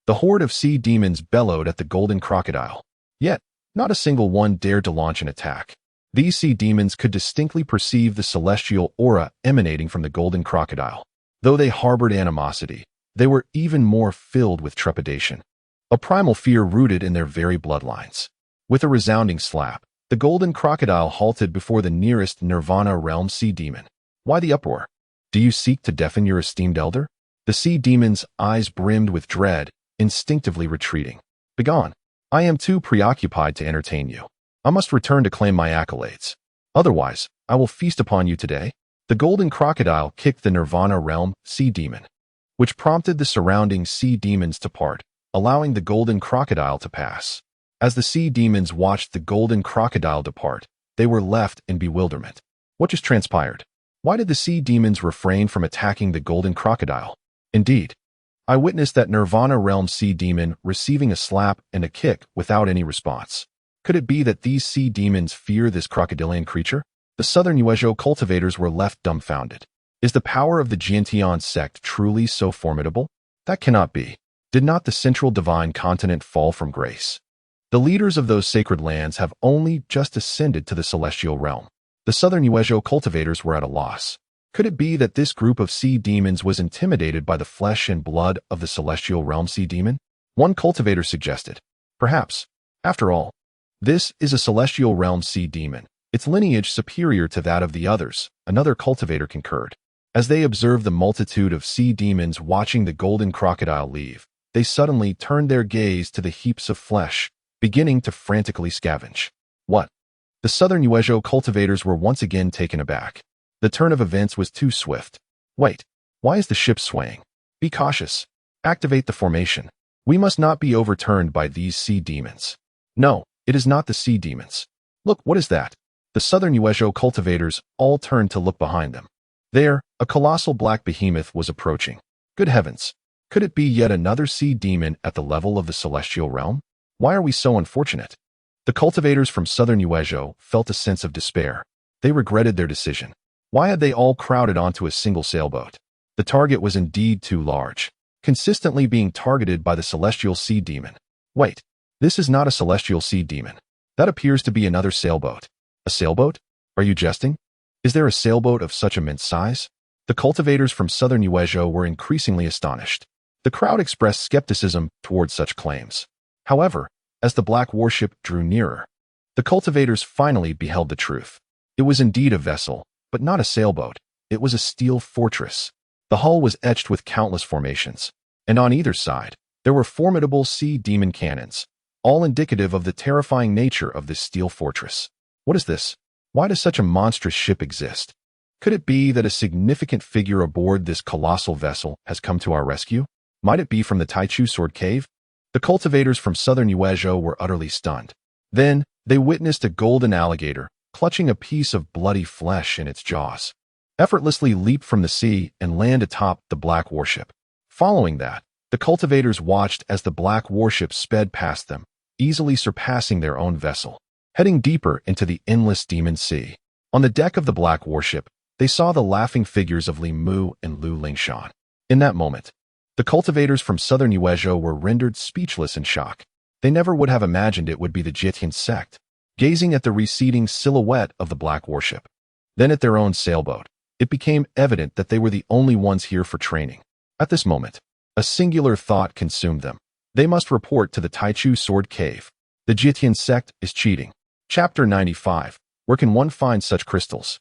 The horde of sea demons bellowed at the golden crocodile. Yet, not a single one dared to launch an attack. These sea demons could distinctly perceive the celestial aura emanating from the golden crocodile. Though they harbored animosity, they were even more filled with trepidation, a primal fear rooted in their very bloodlines. With a resounding slap, the golden crocodile halted before the nearest Nirvana realm sea demon. Why the uproar? Do you seek to deafen your esteemed elder? The sea demon's eyes brimmed with dread, instinctively retreating. Begone. I am too preoccupied to entertain you. I must return to claim my accolades. Otherwise, I will feast upon you today. The golden crocodile kicked the Nirvana realm sea demon, which prompted the surrounding sea demons to part, allowing the golden crocodile to pass. As the sea demons watched the golden crocodile depart, they were left in bewilderment. What just transpired? Why did the sea demons refrain from attacking the golden crocodile? Indeed, I witnessed that Nirvana realm sea demon receiving a slap and a kick without any response. Could it be that these sea demons fear this crocodilian creature? The southern Yuezhou cultivators were left dumbfounded. Is the power of the Jiantian sect truly so formidable? That cannot be. Did not the central divine continent fall from grace? The leaders of those sacred lands have only just ascended to the celestial realm. The southern Yuezhou cultivators were at a loss. Could it be that this group of sea demons was intimidated by the flesh and blood of the celestial realm sea demon? One cultivator suggested. Perhaps, after all, this is a celestial realm sea demon, its lineage superior to that of the others, another cultivator concurred. As they observed the multitude of sea demons watching the golden crocodile leave, they suddenly turned their gaze to the heaps of flesh, beginning to frantically scavenge. What? The southern Yuezhou cultivators were once again taken aback. The turn of events was too swift. Wait, why is the ship swaying? Be cautious. Activate the formation. We must not be overturned by these sea demons. No, it is not the sea demons. Look, what is that? The southern Yuezhou cultivators all turned to look behind them. There, a colossal black behemoth was approaching. Good heavens! Could it be yet another sea demon at the level of the celestial realm? Why are we so unfortunate? The cultivators from southern Yuezhou felt a sense of despair. They regretted their decision. Why had they all crowded onto a single sailboat? The target was indeed too large, consistently being targeted by the celestial sea demon. Wait, this is not a celestial sea demon. That appears to be another sailboat. A sailboat? Are you jesting? Is there a sailboat of such immense size? The cultivators from southern Yuezhou were increasingly astonished. The crowd expressed skepticism toward such claims. However, as the black warship drew nearer, the cultivators finally beheld the truth. It was indeed a vessel, but not a sailboat. It was a steel fortress. The hull was etched with countless formations, and on either side, there were formidable sea demon cannons, all indicative of the terrifying nature of this steel fortress. What is this? Why does such a monstrous ship exist? Could it be that a significant figure aboard this colossal vessel has come to our rescue? Might it be from the Taichu Sword Cave? The cultivators from southern Yuezhou were utterly stunned. Then, they witnessed a golden alligator, clutching a piece of bloody flesh in its jaws, effortlessly leap from the sea and land atop the black warship. Following that, the cultivators watched as the black warship sped past them, easily surpassing their own vessel, heading deeper into the endless demon sea. On the deck of the black warship, they saw the laughing figures of Li Mu and Lu Lingshan. In that moment, the cultivators from southern Yuezhou were rendered speechless in shock. They never would have imagined it would be the Jiantian sect, gazing at the receding silhouette of the black warship. Then at their own sailboat, it became evident that they were the only ones here for training. At this moment, a singular thought consumed them. They must report to the Taichu Sword Cave. The Jiantian sect is cheating. Chapter 95. Where can one find such crystals?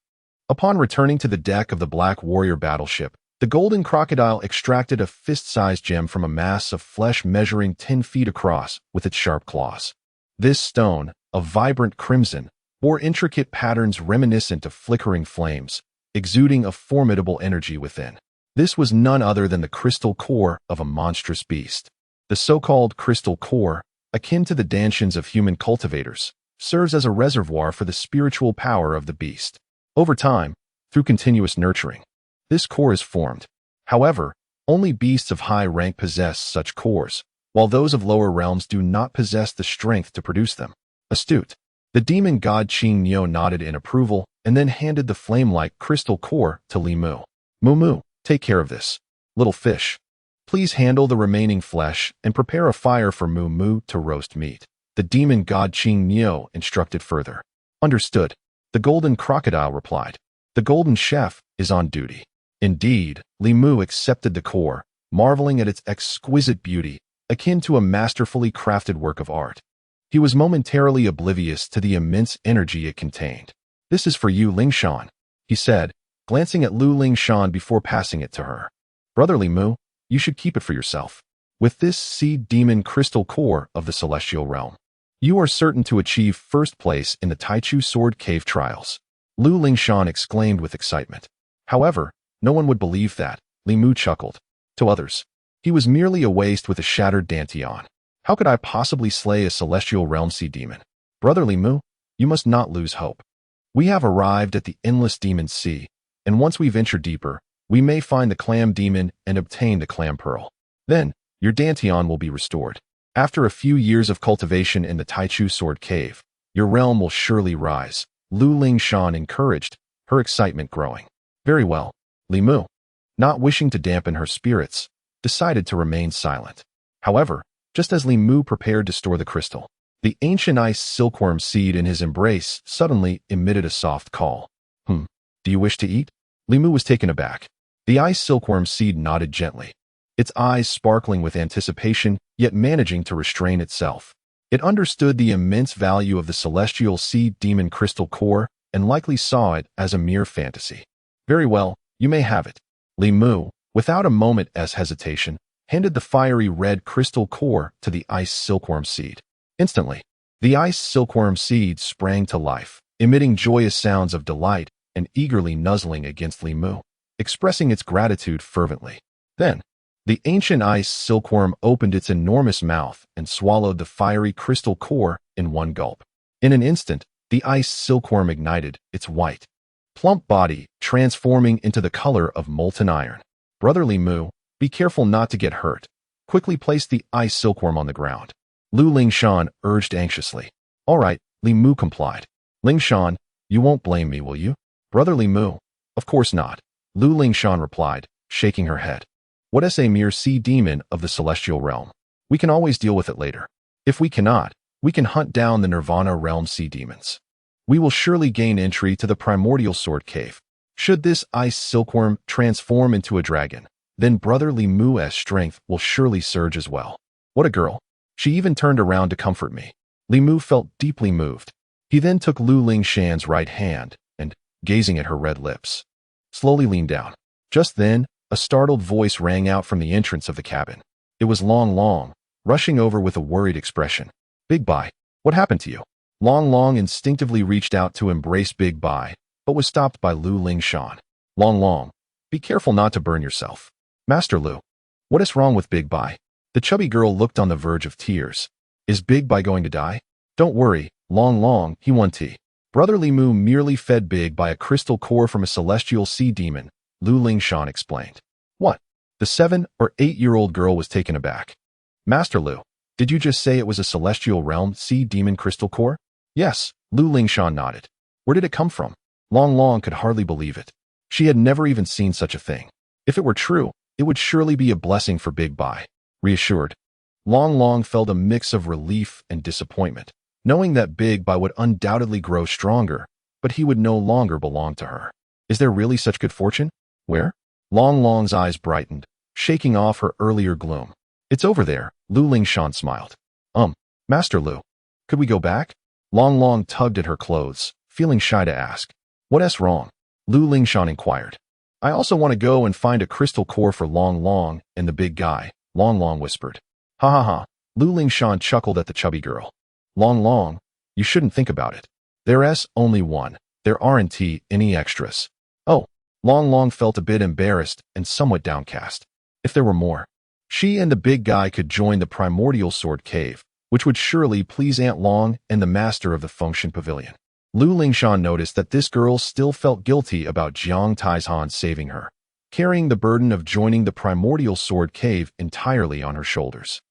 Upon returning to the deck of the Black Warrior battleship, the golden crocodile extracted a fist-sized gem from a mass of flesh measuring 10 feet across with its sharp claws. This stone, of vibrant crimson, bore intricate patterns reminiscent of flickering flames, exuding a formidable energy within. This was none other than the crystal core of a monstrous beast. The so-called crystal core, akin to the dantians of human cultivators, serves as a reservoir for the spiritual power of the beast. Over time, through continuous nurturing, this core is formed. However, only beasts of high rank possess such cores, while those of lower realms do not possess the strength to produce them. Astute. The demon god Qing Niu nodded in approval and then handed the flame-like crystal core to Li Mu. Mu, take care of this. Little fish. Please handle the remaining flesh and prepare a fire for Mu Mu to roast meat. The demon god Qing Niu instructed further. Understood. The golden crocodile replied. The golden chef is on duty. Indeed, Li Mu accepted the core, marveling at its exquisite beauty, akin to a masterfully crafted work of art. He was momentarily oblivious to the immense energy it contained. This is for you, Lingshan, he said, glancing at Lu Lingshan before passing it to her. Brother Li Mu, you should keep it for yourself. With this seed demon crystal core of the celestial realm, you are certain to achieve first place in the Taichu Sword Cave trials. Lu Lingshan exclaimed with excitement. However, no one would believe that. Li Mu chuckled. To others, he was merely a waste with a shattered dantian. How could I possibly slay a celestial realm sea demon? Brother Li Mu, you must not lose hope. We have arrived at the endless demon sea, and once we venture deeper, we may find the clam demon and obtain the clam pearl. Then, your dantian will be restored. After a few years of cultivation in the Taichu Sword Cave, your realm will surely rise. Lu Lingshan encouraged, her excitement growing. Very well. Li Mu, not wishing to dampen her spirits, decided to remain silent. However, just as Li Mu prepared to store the crystal, the ancient ice silkworm seed in his embrace suddenly emitted a soft call. Do you wish to eat? Li Mu was taken aback. The ice silkworm seed nodded gently, its eyes sparkling with anticipation, yet managing to restrain itself. It understood the immense value of the celestial seed demon crystal core and likely saw it as a mere fantasy. Very well, you may have it. Li Mu, without a moment's hesitation, handed the fiery red crystal core to the ice silkworm seed. Instantly, the ice silkworm seed sprang to life, emitting joyous sounds of delight and eagerly nuzzling against Li Mu, expressing its gratitude fervently. Then, the ancient ice silkworm opened its enormous mouth and swallowed the fiery crystal core in one gulp. In an instant, the ice silkworm ignited, its white, plump body transforming into the color of molten iron. Brother Li Mu, be careful not to get hurt. Quickly place the ice silkworm on the ground. Lu Lingshan urged anxiously. All right, Li Mu complied. Lingshan, you won't blame me, will you? Brother Li Mu, of course not. Lu Lingshan replied, shaking her head. What is a mere sea demon of the celestial realm? We can always deal with it later. If we cannot, we can hunt down the Nirvana realm sea demons. We will surely gain entry to the primordial sword cave. Should this ice silkworm transform into a dragon, then Brother Li Mu's strength will surely surge as well. What a girl. She even turned around to comfort me. Li Mu felt deeply moved. He then took Lu Lingshan's right hand and, gazing at her red lips, slowly leaned down. Just then, a startled voice rang out from the entrance of the cabin. It was Long Long, rushing over with a worried expression. Big Bai, what happened to you? Long Long instinctively reached out to embrace Big Bai, but was stopped by Lu Lingshan. Long Long, be careful not to burn yourself. Master Lu, what is wrong with Big Bai? The chubby girl looked on the verge of tears. Is Big Bai going to die? Don't worry, Long Long, he won tea. Brother Li Mu merely fed Big Bai a crystal core from a celestial sea demon, Lu Lingshan explained. What? The 7 or 8-year-old girl was taken aback. Master Lu, did you just say it was a celestial realm sea demon crystal core? Yes, Lu Lingshan nodded. Where did it come from? Long Long could hardly believe it. She had never even seen such a thing. If it were true, it would surely be a blessing for Big Bai. Reassured, Long Long felt a mix of relief and disappointment, knowing that Big Bai would undoubtedly grow stronger, but he would no longer belong to her. Is there really such good fortune? Where? Long Long's eyes brightened, shaking off her earlier gloom. It's over there, Lu Lingshan smiled. Master Lu, could we go back? Long Long tugged at her clothes, feeling shy to ask. What's wrong? Lu Lingshan inquired. I also want to go and find a crystal core for Long Long and the big guy, Long Long whispered. Ha ha ha, Lu Lingshan chuckled at the chubby girl. Long Long, you shouldn't think about it. There's only one. There aren't any extras. Oh, Long Long felt a bit embarrassed and somewhat downcast. If there were more, she and the big guy could join the primordial sword cave, which would surely please Aunt Long and the master of the function pavilion. Lu Lingshan noticed that this girl still felt guilty about Jiang Taizhan saving her, carrying the burden of joining the primordial sword cave entirely on her shoulders.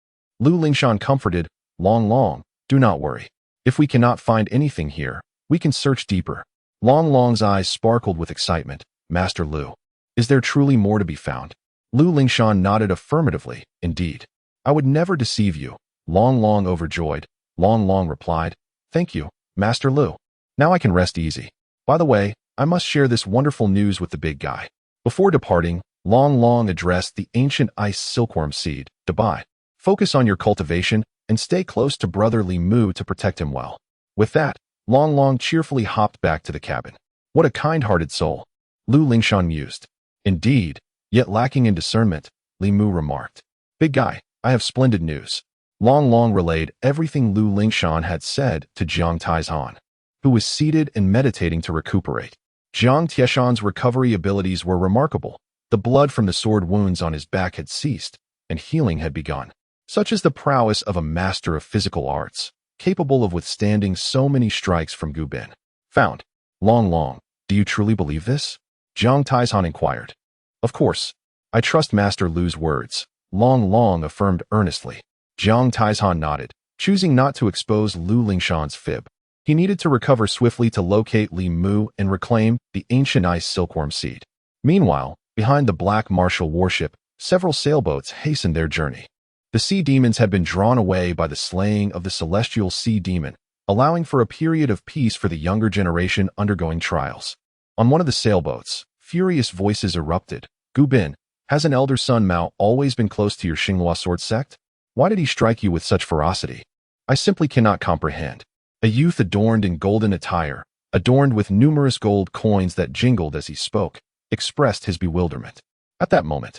Lu Lingshan comforted, Long Long, do not worry. If we cannot find anything here, we can search deeper. Long Long's eyes sparkled with excitement. Master Lu, is there truly more to be found? Lu Lingshan nodded affirmatively. Indeed. I would never deceive you. Long Long overjoyed. Long Long replied, Thank you, Master Lu. Now I can rest easy. By the way, I must share this wonderful news with the big guy. Before departing, Long Long addressed the ancient ice silkworm seed. Goodbye. Focus on your cultivation and stay close to brother Li Mu to protect him well. With that, Long Long cheerfully hopped back to the cabin. What a kind-hearted soul, Lu Lingshan mused. Indeed, yet lacking in discernment, Li Mu remarked. Big guy, I have splendid news. Long Long relayed everything Lu Lingshan had said to Jiang Taizhan, who was seated and meditating to recuperate. Jiang Tieshan's recovery abilities were remarkable. The blood from the sword wounds on his back had ceased, and healing had begun. Such is the prowess of a master of physical arts, capable of withstanding so many strikes from Gu Bin. Found. Long Long, do you truly believe this? Jiang Taizhan inquired. Of course. I trust Master Lu's words, Long Long affirmed earnestly. Jiang Taizhan nodded, choosing not to expose Lu Lingshan's fib. He needed to recover swiftly to locate Li Mu and reclaim the ancient ice silkworm seed. Meanwhile, behind the black martial warship, several sailboats hastened their journey. The sea demons had been drawn away by the slaying of the celestial sea demon, allowing for a period of peace for the younger generation undergoing trials. On one of the sailboats, furious voices erupted. Gu Bin, has an elder son Mao always been close to your Xinghua sword sect? Why did he strike you with such ferocity? I simply cannot comprehend. A youth adorned in golden attire, adorned with numerous gold coins that jingled as he spoke, expressed his bewilderment. At that moment,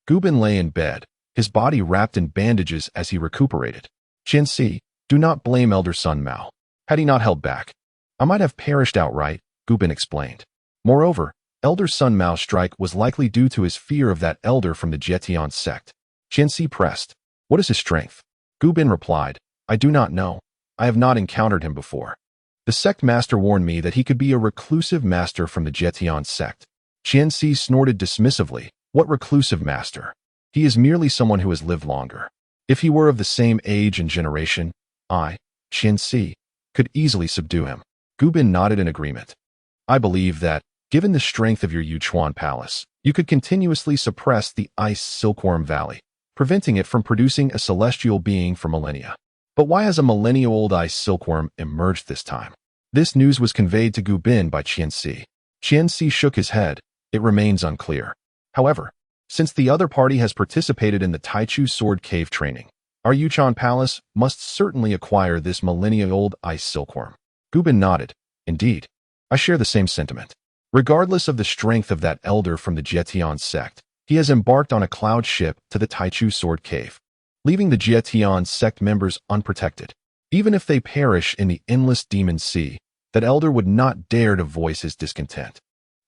Gu Bin lay in bed, his body wrapped in bandages as he recuperated. Fiancée, do not blame elder son Mao. Had he not held back, I might have perished outright, Gu Bin explained. Moreover, elder son Mao's strike was likely due to his fear of that elder from the Jietian sect. Fiancée pressed. What is his strength? Gu Bin replied, I do not know. I have not encountered him before. The sect master warned me that he could be a reclusive master from the Jietian sect. Fiancée snorted dismissively. What reclusive master? He is merely someone who has lived longer. If he were of the same age and generation, I, Fiancée, could easily subdue him. Gu Bin nodded in agreement. I believe that, given the strength of your Yuchuan palace, you could continuously suppress the ice silkworm valley, preventing it from producing a celestial being for millennia. But why has a millennia-old ice silkworm emerged this time? This news was conveyed to Gu Bin by Fiancée. Fiancée shook his head. It remains unclear. However, since the other party has participated in the Taichu sword cave training, our Yuchuan palace must certainly acquire this millennia-old ice silkworm. Gu Bin nodded. Indeed, I share the same sentiment. Regardless of the strength of that elder from the Jietian sect, he has embarked on a cloud ship to the Taichu sword cave, leaving the Jietian sect members unprotected. Even if they perish in the endless demon sea, that elder would not dare to voice his discontent.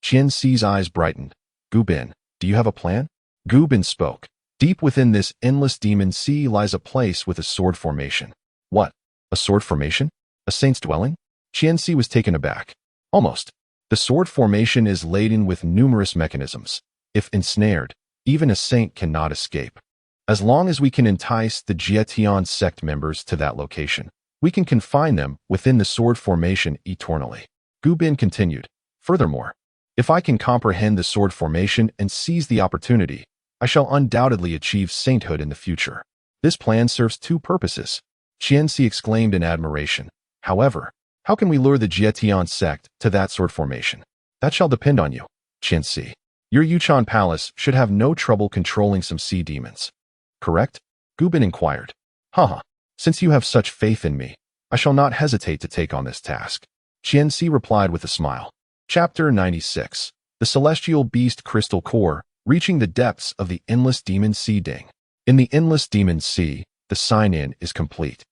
Fiancée's eyes brightened. Gu Bin, do you have a plan? Gu Bin spoke. Deep within this endless demon sea lies a place with a sword formation. What? A sword formation? A saint's dwelling? Fiancée was taken aback. Almost. The sword formation is laden with numerous mechanisms. If ensnared, even a saint cannot escape. As long as we can entice the Jietian sect members to that location, we can confine them within the sword formation eternally. Gu Bin continued. Furthermore, if I can comprehend the sword formation and seize the opportunity, I shall undoubtedly achieve sainthood in the future. This plan serves two purposes. Fiancée exclaimed in admiration. However, how can we lure the Jietian sect to that sword formation? That shall depend on you, Fiancée. Your Yuchuan palace should have no trouble controlling some sea demons. Correct? Gu Bin inquired. Haha, since you have such faith in me, I shall not hesitate to take on this task. Fiancée replied with a smile. Chapter 96. The Celestial Beast Crystal Core, Reaching the Depths of the Endless Demon Sea. Ding. In the Endless Demon Sea, the sign-in is complete.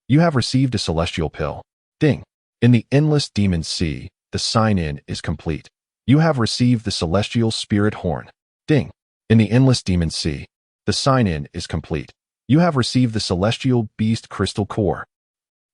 You have received a celestial pill. Ding. In the Endless Demon Sea, the sign-in is complete. You have received the Celestial Spirit Horn. Ding. In the Endless Demon Sea, the sign-in is complete. You have received the Celestial Beast Crystal Core.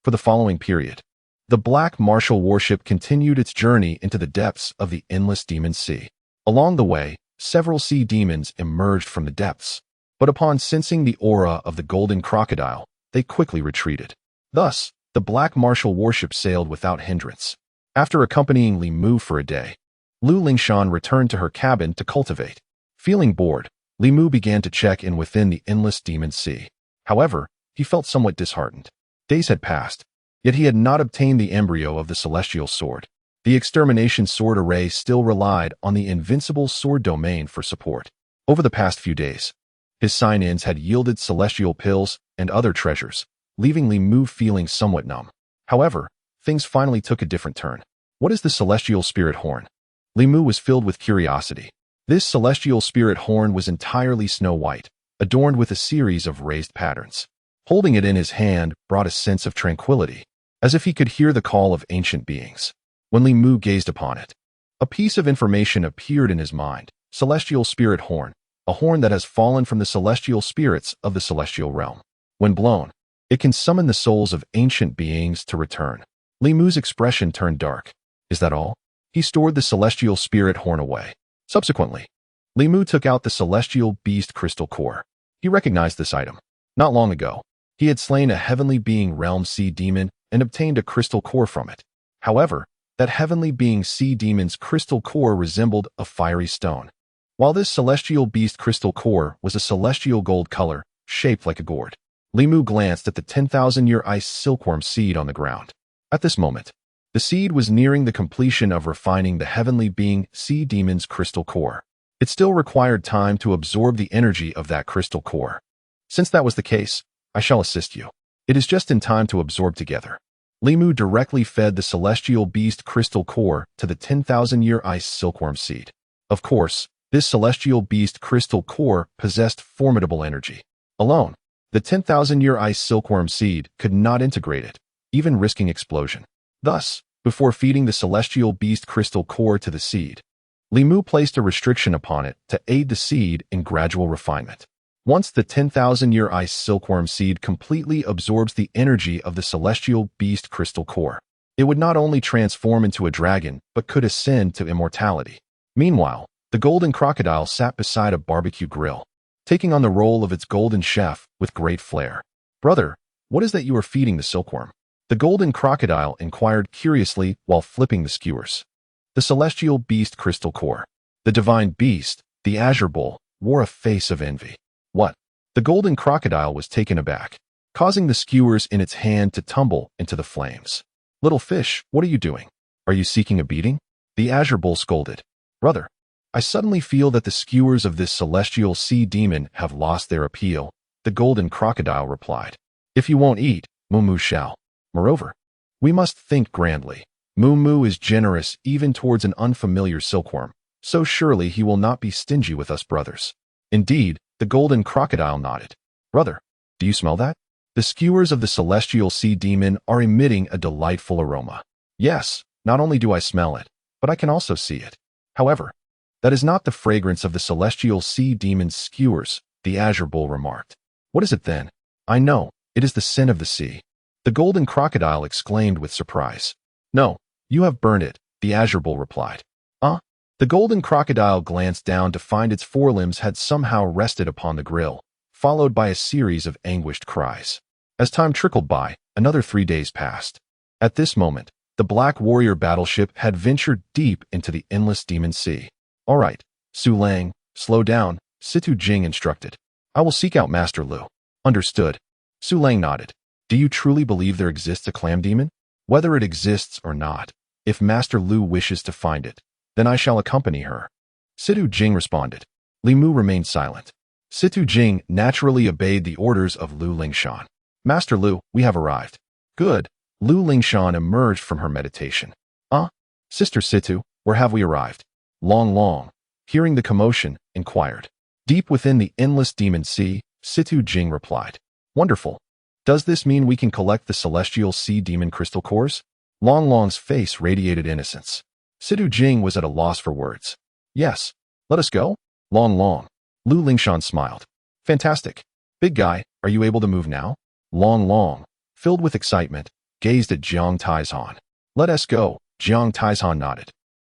For the following period, the Black Martial warship continued its journey into the depths of the Endless Demon Sea. Along the way, several sea demons emerged from the depths, but upon sensing the aura of the golden crocodile, they quickly retreated. Thus, the Black Martial warship sailed without hindrance. After accompanying Li Mu for a day, Lu Lingshan returned to her cabin to cultivate. Feeling bored, Li Mu began to check in within the endless demon sea. However, he felt somewhat disheartened. Days had passed, yet he had not obtained the embryo of the celestial sword. The extermination sword array still relied on the invincible sword domain for support. Over the past few days, his sign-ins had yielded celestial pills and other treasures, leaving Li Mu feeling somewhat numb. However, things finally took a different turn. What is the celestial spirit horn? Li Mu was filled with curiosity. This celestial spirit horn was entirely snow white, adorned with a series of raised patterns. Holding it in his hand brought a sense of tranquility, as if he could hear the call of ancient beings. When Li Mu gazed upon it, a piece of information appeared in his mind. Celestial spirit horn, a horn that has fallen from the celestial spirits of the celestial realm. When blown, it can summon the souls of ancient beings to return. Li Mu's expression turned dark. Is that all? He stored the celestial spirit horn away. Subsequently, Li Mu took out the celestial beast crystal core. He recognized this item. Not long ago, he had slain a heavenly being realm sea demon and obtained a crystal core from it. However, that heavenly being sea demon's crystal core resembled a fiery stone, while this celestial beast crystal core was a celestial gold color, shaped like a gourd. Li Mu glanced at the 10,000-year ice silkworm seed on the ground. At this moment, the seed was nearing the completion of refining the heavenly being sea demon's crystal core. It still required time to absorb the energy of that crystal core. Since that was the case, I shall assist you. It is just in time to absorb together. Li Mu directly fed the celestial beast crystal core to the 10,000-year ice silkworm seed. Of course, this celestial beast crystal core possessed formidable energy. Alone, the 10,000-year ice silkworm seed could not integrate it, even risking explosion. Thus, before feeding the celestial beast crystal core to the seed, Li Mu placed a restriction upon it to aid the seed in gradual refinement. Once the 10,000-year ice silkworm seed completely absorbs the energy of the celestial beast crystal core, it would not only transform into a dragon, but could ascend to immortality. Meanwhile, the golden crocodile sat beside a barbecue grill, taking on the role of its golden chef with great flair. Brother, what is that you are feeding the silkworm? The golden crocodile inquired curiously while flipping the skewers. The celestial beast crystal core. The divine beast, the azure bull, wore a face of envy. What? The golden crocodile was taken aback, causing the skewers in its hand to tumble into the flames. Little fish, what are you doing? Are you seeking a beating? The azure bull scolded. Brother, I suddenly feel that the skewers of this celestial sea demon have lost their appeal, the golden crocodile replied. If you won't eat, Moo shall. Moreover, we must think grandly. Moo is generous even towards an unfamiliar silkworm, so surely he will not be stingy with us brothers. Indeed, the golden crocodile nodded. Brother, do you smell that? The skewers of the celestial sea demon are emitting a delightful aroma. Yes, not only do I smell it, but I can also see it. However, that is not the fragrance of the celestial sea demon's skewers, the azure bull remarked. What is it then? I know, it is the sin of the sea. The golden crocodile exclaimed with surprise. No, you have burned it, the azure bull replied. The golden crocodile glanced down to find its forelimbs had somehow rested upon the grill, followed by a series of anguished cries. As time trickled by, another 3 days passed. At this moment, the Black Warrior battleship had ventured deep into the endless demon sea. All right, Su Lang, slow down, Situ Jing instructed. I will seek out Master Lu. Understood. Su Lang nodded. Do you truly believe there exists a clam demon? Whether it exists or not, if Master Lu wishes to find it, then I shall accompany her. Situ Jing responded. Li Mu remained silent. Situ Jing naturally obeyed the orders of Lu Lingshan. Master Lu, we have arrived. Good. Lu Lingshan emerged from her meditation. Sister Situ, where have we arrived? Long, hearing the commotion, inquired. Deep within the endless demon sea, Situ Jing replied. Wonderful. Does this mean we can collect the celestial sea demon crystal cores? Long's face radiated innocence. Situ Jing was at a loss for words. Yes. Let us go? Long. Lu Lingshan smiled. Fantastic. Big guy, are you able to move now? Long, filled with excitement, gazed at Jiang Taizhan. Let us go, Jiang Taizhan nodded.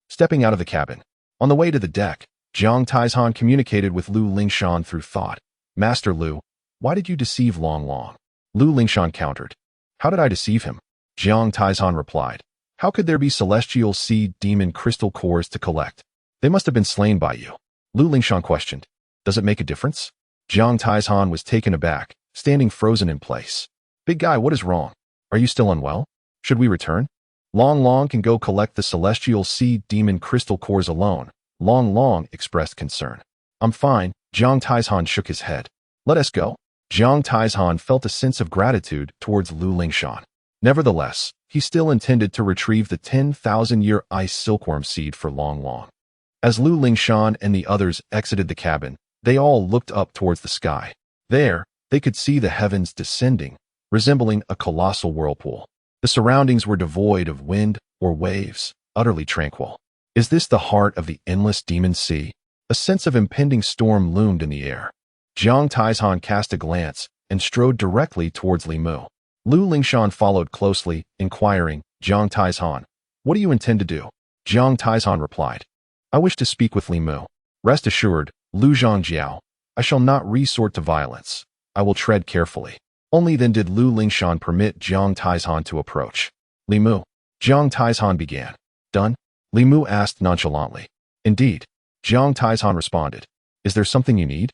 Stepping out of the cabin. On the way to the deck, Jiang Taizhan communicated with Lu Lingshan through thought. Master Lu, why did you deceive Long? Lu Lingshan countered. How did I deceive him? Jiang Taizhan replied. How could there be celestial sea demon crystal cores to collect? They must have been slain by you. Lu Lingshan questioned. Does it make a difference? Jiang Taizhan was taken aback, standing frozen in place. Big guy, what is wrong? Are you still unwell? Should we return? Long Long can go collect the celestial sea demon crystal cores alone. Long Long expressed concern. I'm fine. Jiang Taizhan shook his head. Let us go. Jiang Taizhan felt a sense of gratitude towards Lu Lingshan. Nevertheless, he still intended to retrieve the 10,000-year ice silkworm seed for Long Long. As Lu Lingshan and the others exited the cabin, they all looked up towards the sky. There, they could see the heavens descending, resembling a colossal whirlpool. The surroundings were devoid of wind or waves, utterly tranquil. Is this the heart of the endless demon sea? A sense of impending storm loomed in the air. Jiang Taizhan cast a glance and strode directly towards Li Mu. Lu Lingshan followed closely, inquiring, Jiang Taizhan, what do you intend to do? Jiang Taizhan replied, I wish to speak with Li Mu. Rest assured, Lu Zhangjiao, I shall not resort to violence. I will tread carefully. Only then did Lu Lingshan permit Jiang Taizhan to approach. Li Mu. Jiang Taizhan began. Done? Li Mu asked nonchalantly. Indeed. Jiang Taizhan responded. Is there something you need?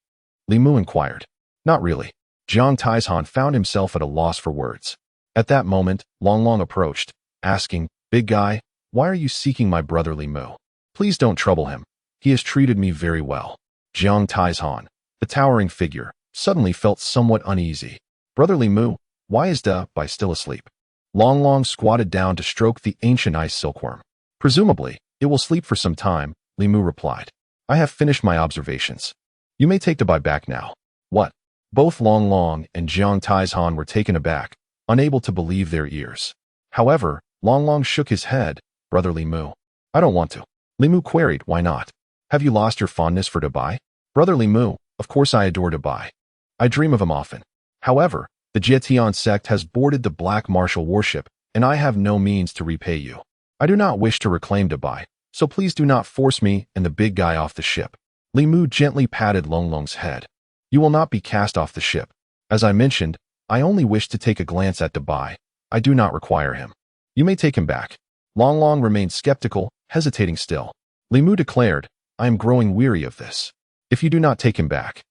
Li Mu inquired. Not really. Jiang Taizhan found himself at a loss for words. At that moment, Long Long approached, asking, Big guy, why are you seeking my brother Li Mu? Please don't trouble him. He has treated me very well. Jiang Taizhan, the towering figure, suddenly felt somewhat uneasy. Brother Li Mu, why is Bai still asleep? Long Long squatted down to stroke the ancient ice silkworm. Presumably, it will sleep for some time, Li Mu replied. I have finished my observations. You may take Bai back now. What? Both Long Long and Jiang Taizhan were taken aback, unable to believe their ears. However, Long Long shook his head. Brother Li Mu. I don't want to. Li Mu queried, why not? Have you lost your fondness for Bai? Brother Li Mu, of course I adore Bai. I dream of him often. However, the Jietian sect has boarded the Black Martial warship, and I have no means to repay you. I do not wish to reclaim Bai, so please do not force me and the big guy off the ship. Li Mu gently patted Long Long's head. You will not be cast off the ship. As I mentioned, I only wish to take a glance at Bai. I do not require him. You may take him back. Long Long remained skeptical, hesitating still. Li Mu declared, I am growing weary of this. If you do not take him back,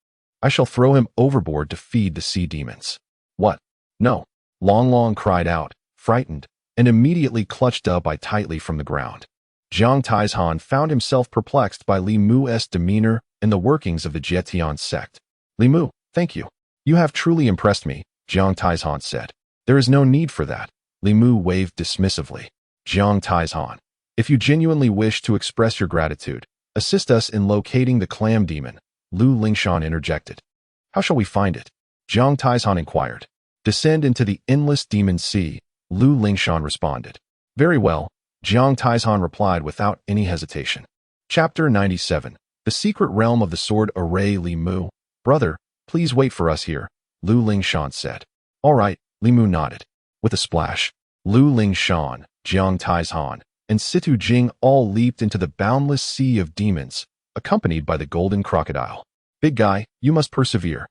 I shall throw him overboard to feed the sea demons. What? No. Long Long cried out, frightened, and immediately clutched Bai tightly from the ground. Jiang Taizhan found himself perplexed by Li Mu's demeanor and the workings of the Jietian sect. Li Mu, thank you. You have truly impressed me, Jiang Taizhan said. There is no need for that. Li Mu waved dismissively. Jiang Taizhan, if you genuinely wish to express your gratitude, assist us in locating the clam demon, Lu Lingshan interjected. How shall we find it? Jiang Taizhan inquired. Descend into the endless demon sea, Lu Lingshan responded. Very well, Jiang Taizhan replied without any hesitation. Chapter 97. The Secret Realm of the Sword Array. Li Mu. Brother, please wait for us here, Lu Lingshan said. All right, Li Mu nodded. With a splash, Lu Lingshan, Jiang Taizhan, and Situ Jing all leaped into the boundless sea of demons, accompanied by the golden crocodile. Big guy, you must persevere.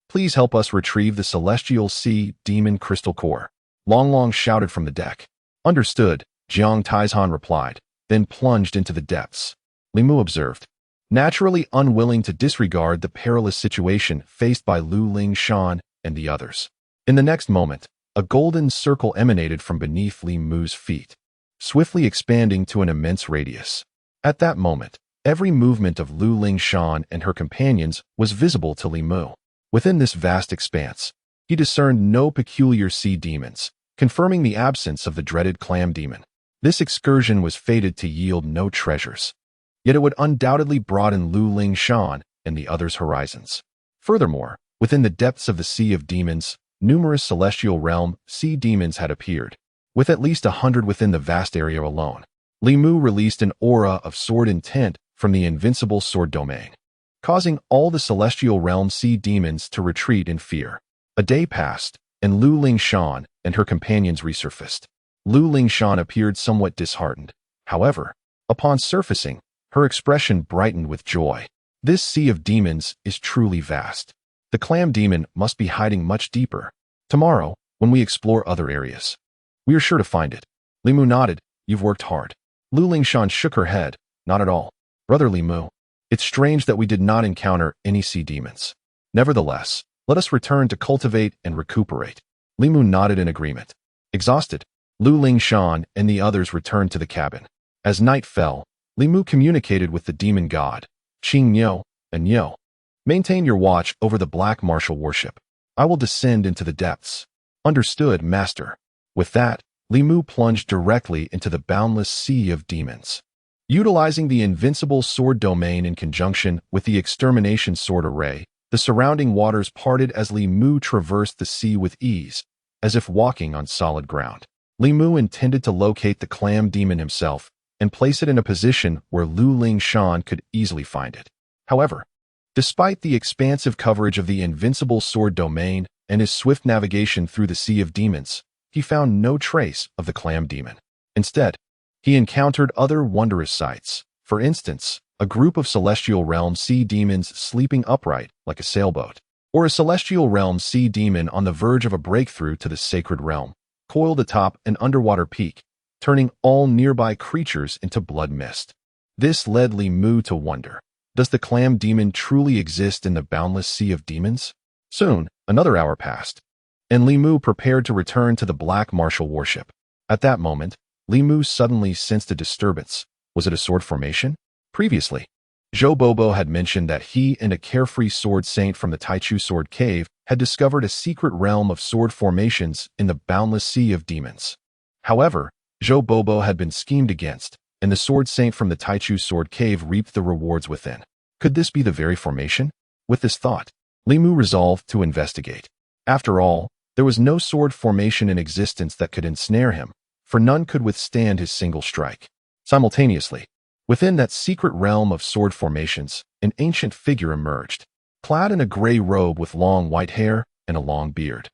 Please help us retrieve the celestial sea demon crystal core. Long Long shouted from the deck. Understood, Jiang Taizhan replied, then plunged into the depths. Li Mu observed. Naturally unwilling to disregard the perilous situation faced by Lu Lingshan and the others. In the next moment, a golden circle emanated from beneath Li Mu's feet, swiftly expanding to an immense radius. At that moment, every movement of Lu Lingshan and her companions was visible to Li Mu. Within this vast expanse, he discerned no peculiar sea demons, confirming the absence of the dreaded clam demon. This excursion was fated to yield no treasures. Yet it would undoubtedly broaden Lu Lingshan and the others' horizons. Furthermore, within the depths of the Sea of Demons, numerous celestial realm sea demons had appeared, with at least 100 within the vast area alone. Li Mu released an aura of sword intent from the invincible sword domain, causing all the celestial realm sea demons to retreat in fear. A day passed, and Lu Lingshan and her companions resurfaced. Lu Lingshan appeared somewhat disheartened. However, upon surfacing, her expression brightened with joy. This sea of demons is truly vast. The clam demon must be hiding much deeper. Tomorrow, when we explore other areas, we are sure to find it. Li Mu nodded. You've worked hard. Lu Lingshan shook her head. Not at all. Brother Li Mu, It's strange that we did not encounter any sea demons. Nevertheless, let us return to cultivate and recuperate. Li Mu nodded in agreement. Exhausted, Lu Lingshan and the others returned to the cabin. As night fell, Li Mu communicated with the demon god, Qing Niu, and Niu. Maintain your watch over the black martial worship. I will descend into the depths. Understood, master. With that, Li Mu plunged directly into the boundless sea of demons. Utilizing the invincible sword domain in conjunction with the extermination sword array, the surrounding waters parted as Li Mu traversed the sea with ease, as if walking on solid ground. Li Mu intended to locate the clam demon himself and place it in a position where Lu Lingshan could easily find it. However, despite the expansive coverage of the invincible sword domain and his swift navigation through the sea of demons, he found no trace of the clam demon. Instead, he encountered other wondrous sights. For instance, a group of celestial realm sea demons sleeping upright like a sailboat, or a celestial realm sea demon on the verge of a breakthrough to the sacred realm, coiled atop an underwater peak, turning all nearby creatures into blood mist. This led Li Mu to wonder, does the clam demon truly exist in the boundless sea of demons? Soon, another hour passed, and Li Mu prepared to return to the black martial worship. At that moment, Li Mu suddenly sensed a disturbance. Was it a sword formation? Previously, Zhou Bobo had mentioned that he and a carefree sword saint from the Taichu Sword Cave had discovered a secret realm of sword formations in the boundless sea of demons. However, Zhou Bobo had been schemed against, and the sword saint from the Taichu Sword Cave reaped the rewards within. Could this be the very formation? With this thought, Li Mu resolved to investigate. After all, there was no sword formation in existence that could ensnare him, for none could withstand his single strike. Simultaneously, within that secret realm of sword formations, an ancient figure emerged, clad in a gray robe with long white hair and a long beard.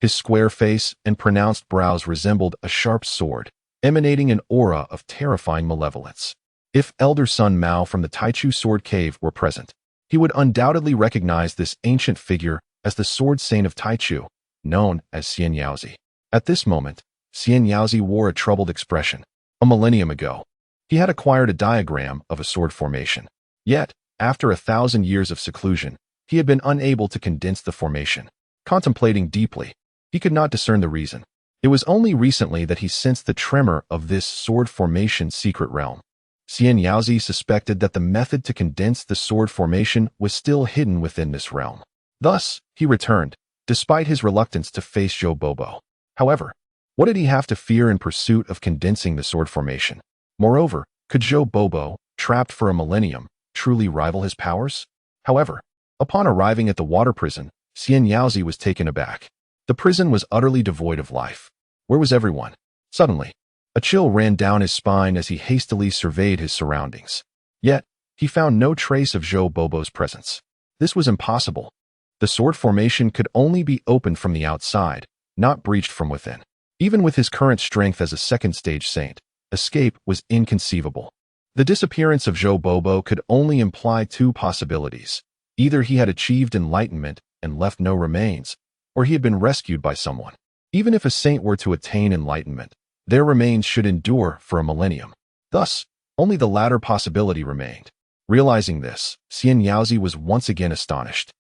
His square face and pronounced brows resembled a sharp sword, emanating an aura of terrifying malevolence. If Elder Sun Mao from the Taichu Sword Cave were present, he would undoubtedly recognize this ancient figure as the sword saint of Taichu, known as Xian Yaozi. At this moment, Xian Yaozi wore a troubled expression. A millennium ago, he had acquired a diagram of a sword formation. Yet, after 1,000 years of seclusion, he had been unable to condense the formation. Contemplating deeply, he could not discern the reason. It was only recently that he sensed the tremor of this sword formation secret realm. Xian Yaozi suspected that the method to condense the sword formation was still hidden within this realm. Thus, he returned, despite his reluctance to face Zhou Bobo. However, what did he have to fear in pursuit of condensing the sword formation? Moreover, could Zhou Bobo, trapped for a millennium, truly rival his powers? However, upon arriving at the water prison, Xian Yaozi was taken aback. The prison was utterly devoid of life. Where was everyone? Suddenly, a chill ran down his spine as he hastily surveyed his surroundings. Yet, he found no trace of Zhou Bobo's presence. This was impossible. The sword formation could only be opened from the outside, not breached from within. Even with his current strength as a second-stage saint, escape was inconceivable. The disappearance of Zhou Bobo could only imply two possibilities. Either he had achieved enlightenment and left no remains, or he had been rescued by someone. Even if a saint were to attain enlightenment, their remains should endure for a millennium. Thus, only the latter possibility remained. Realizing this, Xian Yaozi was once again astonished.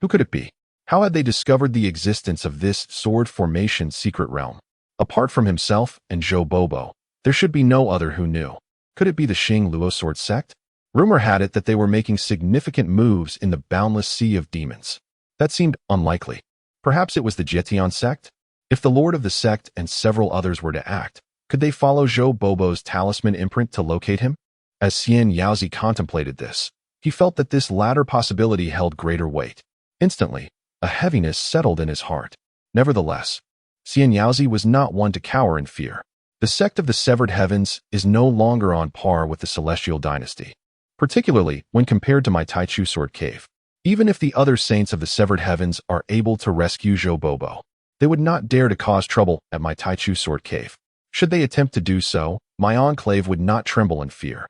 Who could it be? How had they discovered the existence of this sword formation secret realm? Apart from himself and Zhou Bobo, there should be no other who knew. Could it be the Xing Luo sword sect? Rumor had it that they were making significant moves in the boundless sea of demons. That seemed unlikely. Perhaps it was the Jietian sect? If the lord of the sect and several others were to act, could they follow Zhou Bobo's talisman imprint to locate him? As Xian Yaozi contemplated this, he felt that this latter possibility held greater weight. Instantly, a heaviness settled in his heart. Nevertheless, Xian Yaozi was not one to cower in fear. The sect of the Severed Heavens is no longer on par with the Celestial Dynasty, particularly when compared to my Taichu Sword Cave. Even if the other saints of the Severed Heavens are able to rescue Zhou Bobo, they would not dare to cause trouble at my Taichu Sword Cave. Should they attempt to do so, my enclave would not tremble in fear.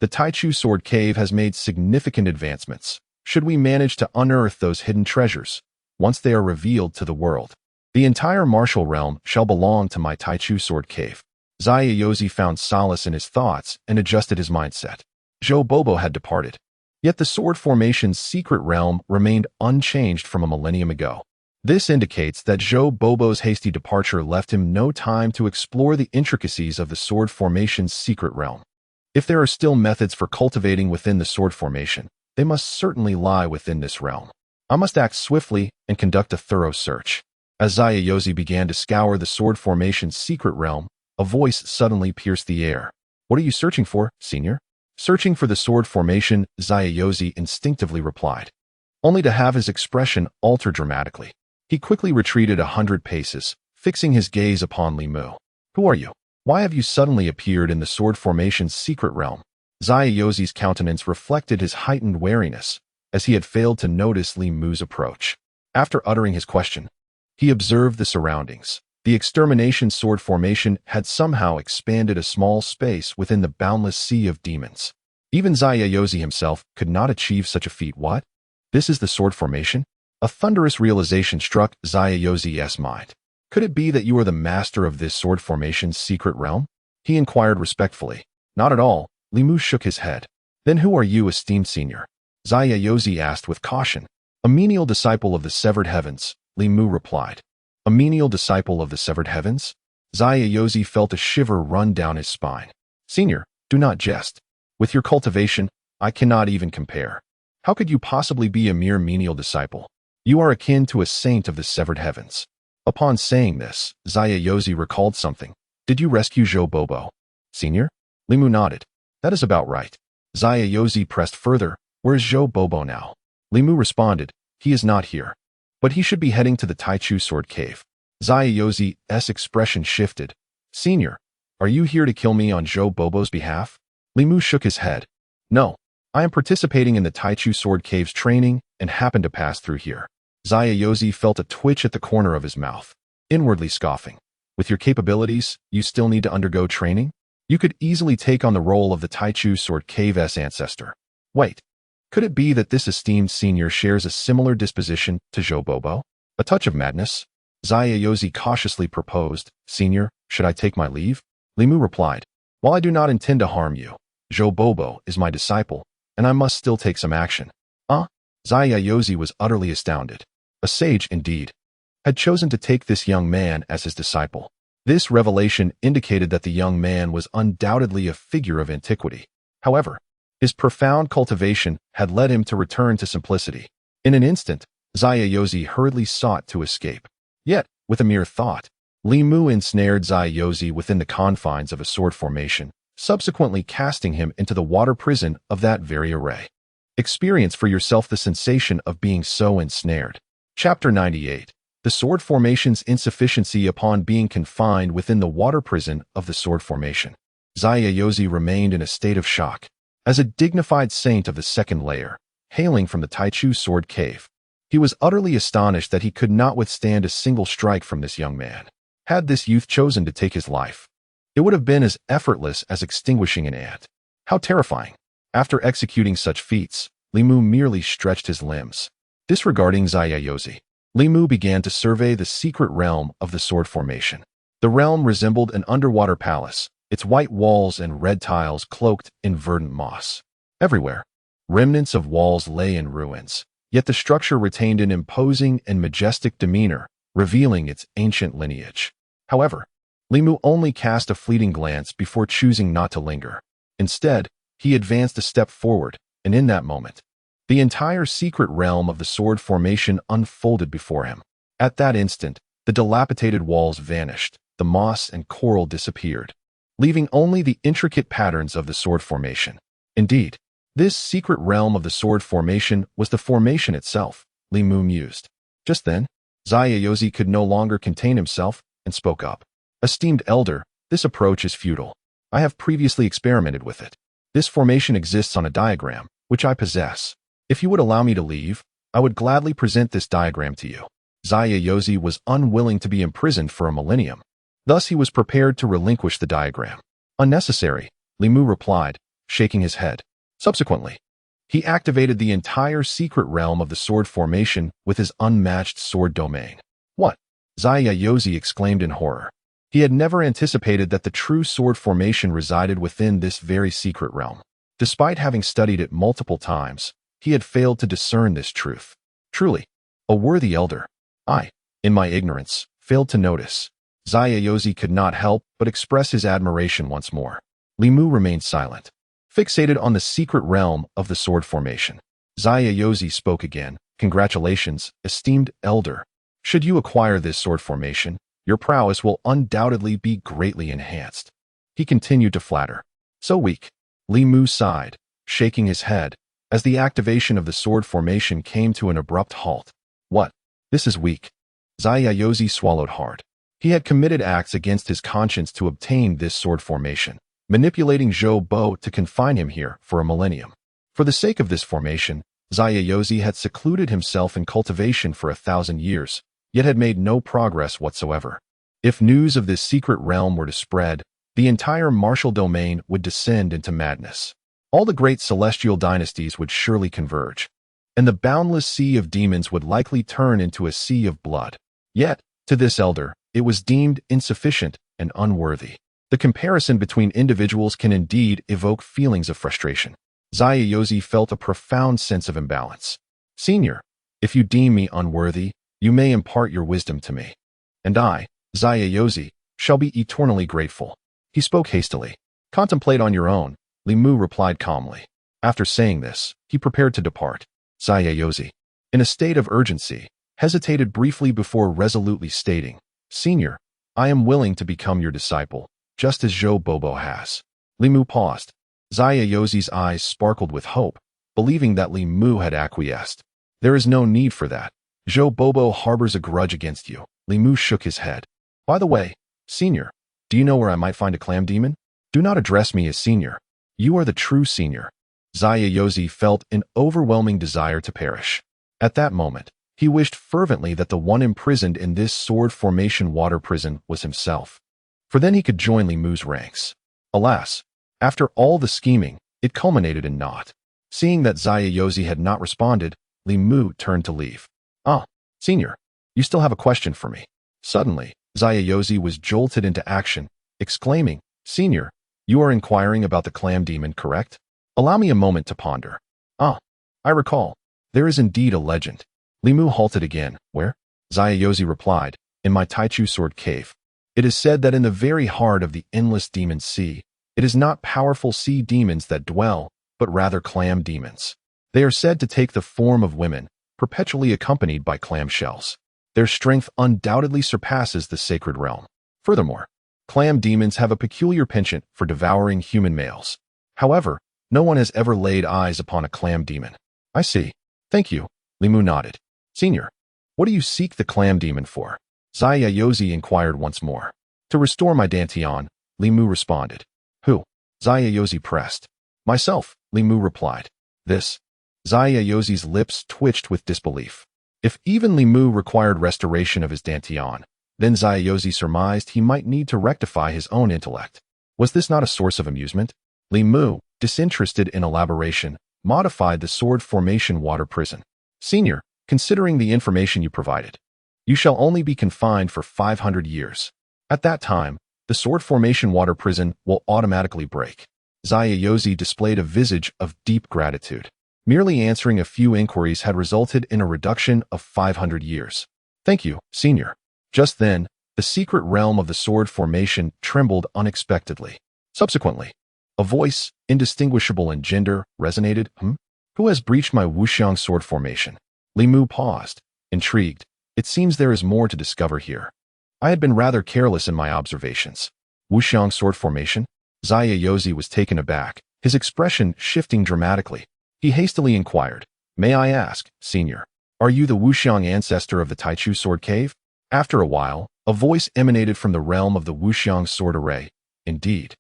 The Taichu Sword Cave has made significant advancements. Should we manage to unearth those hidden treasures, once they are revealed to the world, the entire martial realm shall belong to my Taichu Sword Cave. Xia Yozi found solace in his thoughts and adjusted his mindset. Zhou Bobo had departed. Yet the sword formation's secret realm remained unchanged from a millennium ago. This indicates that Zhou Bobo's hasty departure left him no time to explore the intricacies of the sword formation's secret realm. If there are still methods for cultivating within the sword formation, they must certainly lie within this realm. I must act swiftly and conduct a thorough search. As Zayayozi began to scour the sword formation's secret realm, a voice suddenly pierced the air. "What are you searching for, senior?" "Searching for the sword formation," Zayayozi instinctively replied, only to have his expression alter dramatically. He quickly retreated 100 paces, fixing his gaze upon Li Mu. "Who are you? Why have you suddenly appeared in the sword formation's secret realm?" Zayayozi's countenance reflected his heightened wariness, as he had failed to notice Li Mu's approach. After uttering his question, he observed the surroundings. The extermination sword formation had somehow expanded a small space within the boundless sea of demons. Even Zayayozi himself could not achieve such a feat. What? This is the sword formation? A thunderous realization struck Zayayozi's mind. Could it be that you are the master of this sword formation's secret realm? He inquired respectfully. Not at all. Li Mu shook his head. Then who are you, esteemed senior? Zayayozi asked with caution. A menial disciple of the severed heavens, Li Mu replied. A menial disciple of the severed heavens? Zayayozi felt a shiver run down his spine. Senior, do not jest. With your cultivation, I cannot even compare. How could you possibly be a mere menial disciple? You are akin to a saint of the severed heavens. Upon saying this, Zayayozi recalled something. Did you rescue Zhou Bobo? Senior? Li Mu nodded. That is about right. Zayayozi pressed further. Where is Zhou Bobo now? Li Mu responded. He is not here. But he should be heading to the Taichu Sword Cave. Zayayozi's expression shifted. Senior, are you here to kill me on Zhou Bobo's behalf? Li Mu shook his head. No, I am participating in the Taichu Sword Cave's training and happened to pass through here. Zayayozi felt a twitch at the corner of his mouth, inwardly scoffing. With your capabilities, you still need to undergo training? You could easily take on the role of the Taichu Sword Cave's ancestor. Wait. Could it be that this esteemed senior shares a similar disposition to Zhou Bobo? A touch of madness? Zayayozi cautiously proposed. Senior, should I take my leave? Li Mu replied. While I do not intend to harm you, Zhou Bobo is my disciple, and I must still take some action. Zayayozi was utterly astounded. A sage, indeed, had chosen to take this young man as his disciple. This revelation indicated that the young man was undoubtedly a figure of antiquity. However, his profound cultivation had led him to return to simplicity. In an instant, Zayayozi hurriedly sought to escape. Yet, with a mere thought, Li Mu ensnared Zayayozi within the confines of a sword formation, subsequently casting him into the water prison of that very array. Experience for yourself the sensation of being so ensnared. Chapter 98. The sword formation's insufficiency upon being confined within the water prison of the sword formation. Zayayozi remained in a state of shock. As a dignified saint of the second layer, hailing from the Taichu Sword Cave, he was utterly astonished that he could not withstand a single strike from this young man. Had this youth chosen to take his life, it would have been as effortless as extinguishing an ant. How terrifying! After executing such feats, Li Mu merely stretched his limbs. Disregarding Zayayozi, Li Mu began to survey the secret realm of the sword formation. The realm resembled an underwater palace, its white walls and red tiles cloaked in verdant moss. Everywhere, remnants of walls lay in ruins, yet the structure retained an imposing and majestic demeanor, revealing its ancient lineage. However, Li Mu only cast a fleeting glance before choosing not to linger. Instead, he advanced a step forward, and in that moment, the entire secret realm of the sword formation unfolded before him. At that instant, the dilapidated walls vanished, the moss and coral disappeared, leaving only the intricate patterns of the sword formation. Indeed, this secret realm of the sword formation was the formation itself, Li Mu mused. Just then, Zayayozi could no longer contain himself and spoke up. Esteemed elder, this approach is futile. I have previously experimented with it. This formation exists on a diagram, which I possess. If you would allow me to leave, I would gladly present this diagram to you. Zayayozi was unwilling to be imprisoned for a millennium. Thus he was prepared to relinquish the diagram. Unnecessary, Li Mu replied, shaking his head. Subsequently, he activated the entire secret realm of the sword formation with his unmatched sword domain. What? Zayayozi exclaimed in horror. He had never anticipated that the true sword formation resided within this very secret realm. Despite having studied it multiple times, he had failed to discern this truth. Truly, a worthy elder. I, in my ignorance, failed to notice. Zayayozi could not help but express his admiration once more. Li Mu remained silent, fixated on the secret realm of the sword formation. Zayayozi spoke again. Congratulations, esteemed elder. Should you acquire this sword formation, your prowess will undoubtedly be greatly enhanced. He continued to flatter. So weak. Li Mu sighed, shaking his head, as the activation of the sword formation came to an abrupt halt. What? This is weak. Zayayozi swallowed hard. He had committed acts against his conscience to obtain this sword formation, manipulating Zhou Bo to confine him here for a millennium. For the sake of this formation, Zayayozi had secluded himself in cultivation for 1,000 years, yet had made no progress whatsoever. If news of this secret realm were to spread, the entire martial domain would descend into madness. All the great celestial dynasties would surely converge, and the boundless sea of demons would likely turn into a sea of blood. Yet, to this elder, it was deemed insufficient and unworthy. The comparison between individuals can indeed evoke feelings of frustration. Zayayozi felt a profound sense of imbalance. Senior, if you deem me unworthy, you may impart your wisdom to me. And I, Zayayozi, shall be eternally grateful. He spoke hastily. Contemplate on your own, Li Mu replied calmly. After saying this, he prepared to depart. Zayayozi, in a state of urgency, hesitated briefly before resolutely stating, Senior, I am willing to become your disciple, just as Zhou Bobo has. Li Mu paused. Zayayozi's eyes sparkled with hope, believing that Li Mu had acquiesced. There is no need for that. Zhou Bobo harbors a grudge against you. Li Mu shook his head. By the way, Senior, do you know where I might find a clam demon? Do not address me as Senior. You are the true Senior. Zayayozi felt an overwhelming desire to perish. At that moment, he wished fervently that the one imprisoned in this sword formation water prison was himself. For then he could join Li Mu's ranks. Alas, after all the scheming, it culminated in naught. Seeing that Zayayozi had not responded, Li Mu turned to leave. Ah, Senior, you still have a question for me. Suddenly, Zayayozi was jolted into action, exclaiming, Senior, you are inquiring about the clam demon, correct? Allow me a moment to ponder. Ah, I recall. There is indeed a legend. Li Mu halted again. Where? Zayayozi replied, in my Taichu sword cave. It is said that in the very heart of the endless demon sea, it is not powerful sea demons that dwell, but rather clam demons. They are said to take the form of women, perpetually accompanied by clam shells. Their strength undoubtedly surpasses the sacred realm. Furthermore, clam demons have a peculiar penchant for devouring human males. However, no one has ever laid eyes upon a clam demon. I see. Thank you. Li Mu nodded. Senior, what do you seek the clam demon for? Zayayozi inquired once more. To restore my Dantian, Li Mu responded. Who? Zayayozi pressed. Myself, Li Mu replied. This? Zayayozi's lips twitched with disbelief. If even Li Mu required restoration of his Dantian, then Zayayozi surmised he might need to rectify his own intellect. Was this not a source of amusement? Li Mu, disinterested in elaboration, modified the sword formation water prison. Senior, considering the information you provided, you shall only be confined for 500 years. At that time, the sword formation water prison will automatically break. Zayayozi displayed a visage of deep gratitude. Merely answering a few inquiries had resulted in a reduction of 500 years. Thank you, Senior. Just then, the secret realm of the sword formation trembled unexpectedly. Subsequently, a voice, indistinguishable in gender, resonated. Who has breached my Wuxiang sword formation? Li Mu paused, intrigued. It seems there is more to discover here. I had been rather careless in my observations. Wuxiang sword formation? Zayayozi was taken aback, his expression shifting dramatically. He hastily inquired, May I ask, Senior, are you the Wuxiang ancestor of the Taichu sword cave? After a while, a voice emanated from the realm of the Wuxiang sword array. Indeed.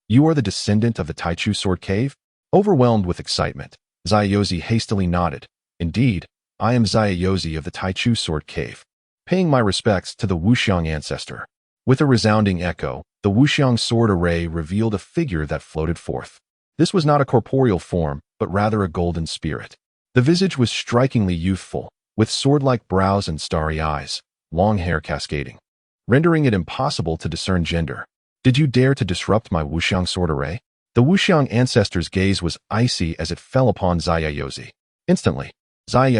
You are the descendant of the Taichu sword cave? Overwhelmed with excitement, Zayayozi hastily nodded. Indeed, I am Zayayozi of the Taichu sword cave. Paying my respects to the Wuxiang ancestor. With a resounding echo, the Wuxiang sword array revealed a figure that floated forth. This was not a corporeal form, but rather a golden spirit. The visage was strikingly youthful, with sword-like brows and starry eyes, long hair cascading, rendering it impossible to discern gender. Did you dare to disrupt my Wuxiang sword array? The Wuxiang ancestor's gaze was icy as it fell upon Zai. Instantly, Zai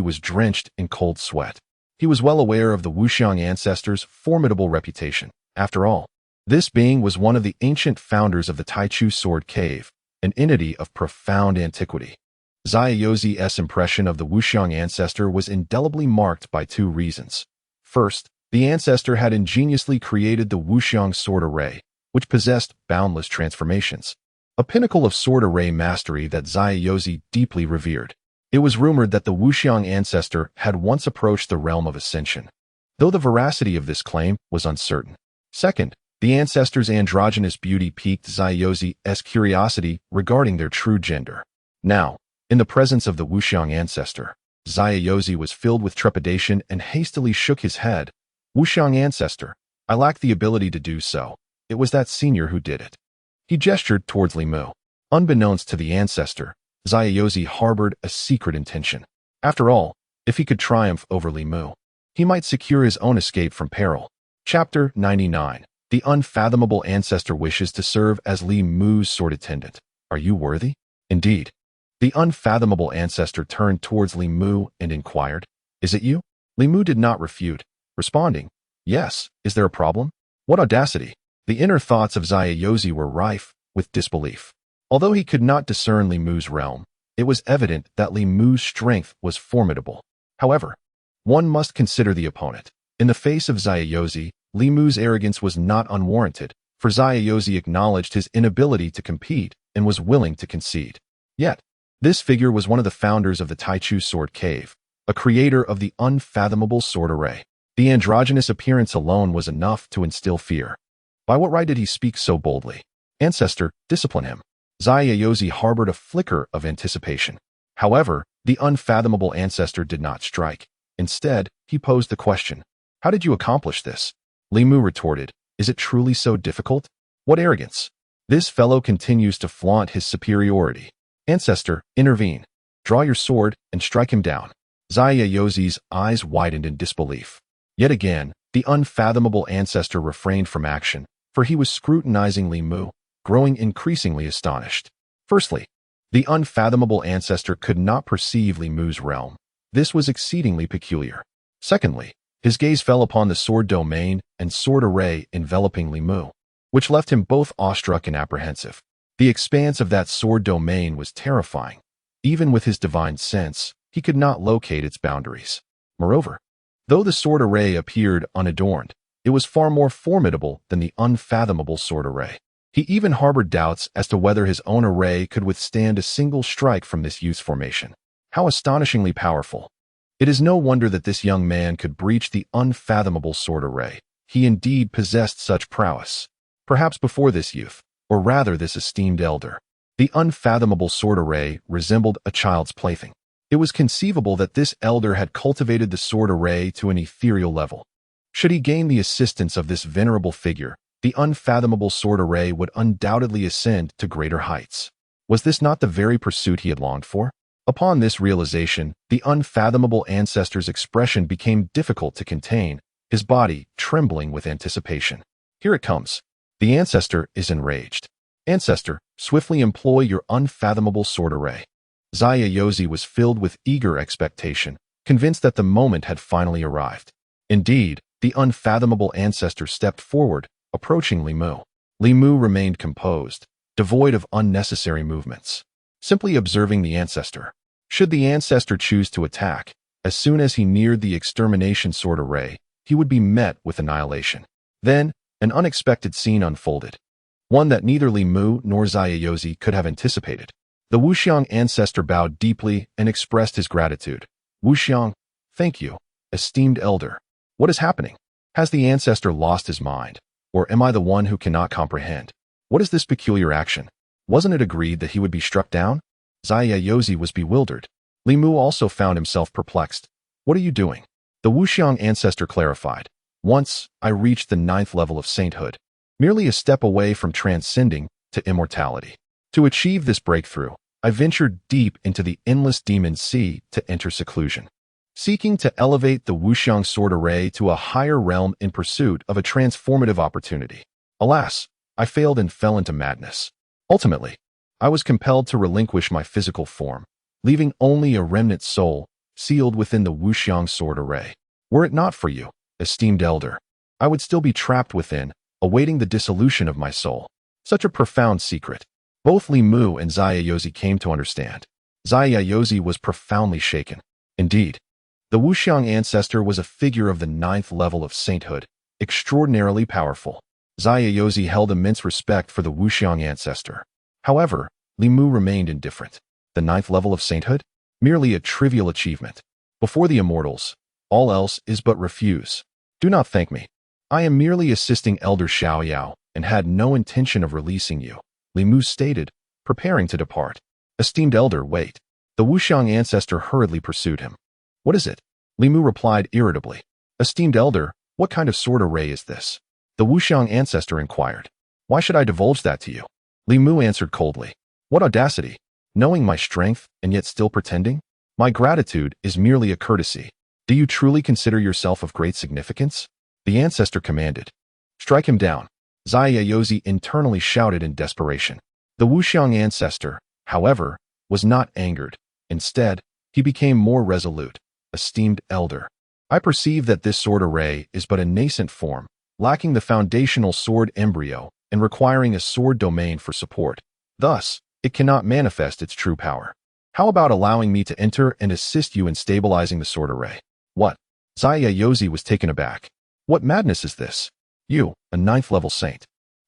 was drenched in cold sweat. He was well aware of the Wuxiang ancestor's formidable reputation. After all, this being was one of the ancient founders of the Taichu Sword Cave, an entity of profound antiquity. Zai's impression of the Wuxiang ancestor was indelibly marked by two reasons. First, the ancestor had ingeniously created the Wuxiang sword array, which possessed boundless transformations, a pinnacle of sword array mastery that Zai deeply revered. It was rumored that the Wuxiang ancestor had once approached the realm of ascension, though the veracity of this claim was uncertain. Second, the ancestor's androgynous beauty piqued Zai's curiosity regarding their true gender. Now, in the presence of the Wuxiang ancestor, Zai was filled with trepidation and hastily shook his head. Wuxiang ancestor, I lack the ability to do so. It was that senior who did it. He gestured towards Li Mu. Unbeknownst to the ancestor, Zai harbored a secret intention. After all, if he could triumph over Li Mu, he might secure his own escape from peril. Chapter 99. The unfathomable ancestor wishes to serve as Li Mu's sword attendant. Are you worthy? Indeed. The unfathomable ancestor turned towards Li Mu and inquired, Is it you? Li Mu did not refute, responding, Yes, is there a problem? What audacity! The inner thoughts of Zai were rife with disbelief. Although he could not discern Li Mu's realm, it was evident that Li Mu's strength was formidable. However, one must consider the opponent. In the face of Zai, Li Mu's arrogance was not unwarranted, for Zai acknowledged his inability to compete and was willing to concede. Yet, this figure was one of the founders of the Taichu Sword Cave, a creator of the unfathomable sword array. The androgynous appearance alone was enough to instill fear. By what right did he speak so boldly? Ancestor, discipline him. Zai harbored a flicker of anticipation. However, the unfathomable ancestor did not strike. Instead, he posed the question, How did you accomplish this? Li Mu retorted, Is it truly so difficult? What arrogance! This fellow continues to flaunt his superiority. Ancestor, intervene. Draw your sword and strike him down. Zai's eyes widened in disbelief. Yet again, the unfathomable ancestor refrained from action, for he was scrutinizing Li Mu, growing increasingly astonished. Firstly, the unfathomable ancestor could not perceive Li Mu's realm. This was exceedingly peculiar. Secondly, his gaze fell upon the sword domain and sword array enveloping Li Mu, which left him both awestruck and apprehensive. The expanse of that sword domain was terrifying. Even with his divine sense, he could not locate its boundaries. Moreover, though the sword array appeared unadorned, it was far more formidable than the unfathomable sword array. He even harbored doubts as to whether his own array could withstand a single strike from this youth's formation. How astonishingly powerful! It is no wonder that this young man could breach the unfathomable sword array. He indeed possessed such prowess. Perhaps before this youth, or rather this esteemed elder, the unfathomable sword array resembled a child's plaything. It was conceivable that this elder had cultivated the sword array to an ethereal level. Should he gain the assistance of this venerable figure, the unfathomable sword array would undoubtedly ascend to greater heights. Was this not the very pursuit he had longed for? Upon this realization, the unfathomable ancestor's expression became difficult to contain, his body trembling with anticipation. Here it comes. The ancestor is enraged. Ancestor, swiftly employ your unfathomable sword array. Zai was filled with eager expectation, convinced that the moment had finally arrived. Indeed, the unfathomable ancestor stepped forward, approaching Li Mu. Li Mu remained composed, devoid of unnecessary movements, simply observing the ancestor. Should the ancestor choose to attack, as soon as he neared the extermination sword array, he would be met with annihilation. Then, an unexpected scene unfolded, one that neither Li Mu nor Zai could have anticipated. The Wuxiang ancestor bowed deeply and expressed his gratitude. Wuxiang, thank you, esteemed elder. What is happening? Has the ancestor lost his mind? Or am I the one who cannot comprehend? What is this peculiar action? Wasn't it agreed that he would be struck down? Zai was bewildered. Li Mu also found himself perplexed. What are you doing? The Wuxiang ancestor clarified. Once, I reached the 9th level of sainthood, merely a step away from transcending to immortality. To achieve this breakthrough, I ventured deep into the endless demon sea to enter seclusion, seeking to elevate the Wuxiang sword array to a higher realm in pursuit of a transformative opportunity. Alas, I failed and fell into madness. Ultimately, I was compelled to relinquish my physical form, leaving only a remnant soul sealed within the Wuxiang sword array. Were it not for you, esteemed elder, I would still be trapped within, awaiting the dissolution of my soul. Such a profound secret. Both Li Mu and Xia Yozi came to understand. Xia Yozi was profoundly shaken. Indeed, the Wuxiang ancestor was a figure of the 9th level of sainthood, extraordinarily powerful. Xia Yozi held immense respect for the Wuxiang ancestor. However, Li Mu remained indifferent. The 9th level of sainthood? Merely a trivial achievement. Before the immortals, all else is but refuse. Do not thank me. I am merely assisting Elder Xiaoyao and had no intention of releasing you, Li Mu stated, preparing to depart. Esteemed elder, wait. The Wuxiang ancestor hurriedly pursued him. What is it? Li Mu replied irritably. Esteemed elder, what kind of sword array is this? The Wuxiang ancestor inquired. Why should I divulge that to you? Li Mu answered coldly. What audacity! Knowing my strength and yet still pretending? My gratitude is merely a courtesy. Do you truly consider yourself of great significance? The ancestor commanded. Strike him down. Xia Yozi internally shouted in desperation. The Wuxiang ancestor, however, was not angered. Instead, he became more resolute. Esteemed elder, I perceive that this sword array is but a nascent form, lacking the foundational sword embryo and requiring a sword domain for support. Thus, it cannot manifest its true power. How about allowing me to enter and assist you in stabilizing the sword array? What? Xia Yozi was taken aback. What madness is this? You, a 9th level saint,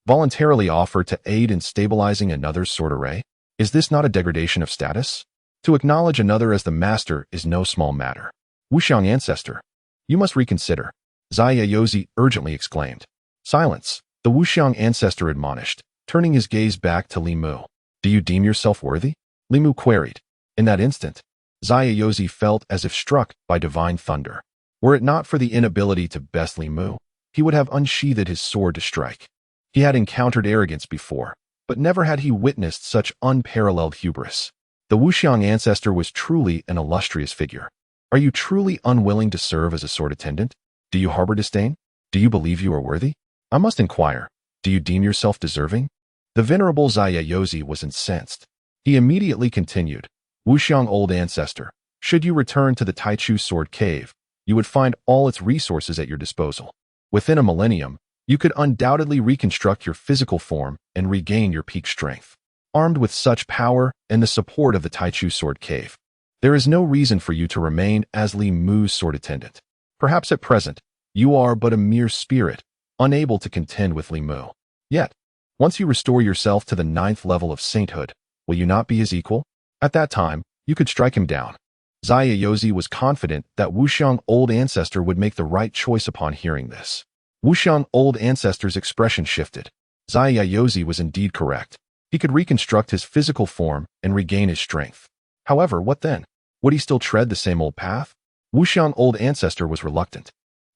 voluntarily offer to aid in stabilizing another's sword array? Is this not a degradation of status? To acknowledge another as the master is no small matter. Wuxiang ancestor, you must reconsider, Xia Yozi urgently exclaimed. Silence, the Wuxiang ancestor admonished, turning his gaze back to Li Mu. Do you deem yourself worthy? Li Mu queried. In that instant, Xia Yozi felt as if struck by divine thunder. Were it not for the inability to best Li Mu, he would have unsheathed his sword to strike. He had encountered arrogance before, but never had he witnessed such unparalleled hubris. The Wuxiang ancestor was truly an illustrious figure. Are you truly unwilling to serve as a sword attendant? Do you harbor disdain? Do you believe you are worthy? I must inquire, do you deem yourself deserving? The venerable Xia Yozi was incensed. He immediately continued, Wuxiang old ancestor, should you return to the Taichu sword cave, you would find all its resources at your disposal. Within a millennium, you could undoubtedly reconstruct your physical form and regain your peak strength. Armed with such power and the support of the Taichu sword cave, there is no reason for you to remain as Li Mu's sword attendant. Perhaps at present, you are but a mere spirit, unable to contend with Li Mu. Yet, once you restore yourself to the 9th level of sainthood, will you not be his equal? At that time, you could strike him down. Xia Yozi was confident that Wuxiang old ancestor would make the right choice upon hearing this. Wuxiang old ancestor's expression shifted. Xia Yozi was indeed correct. He could reconstruct his physical form and regain his strength. However, what then? Would he still tread the same old path? Wuxiang old ancestor was reluctant.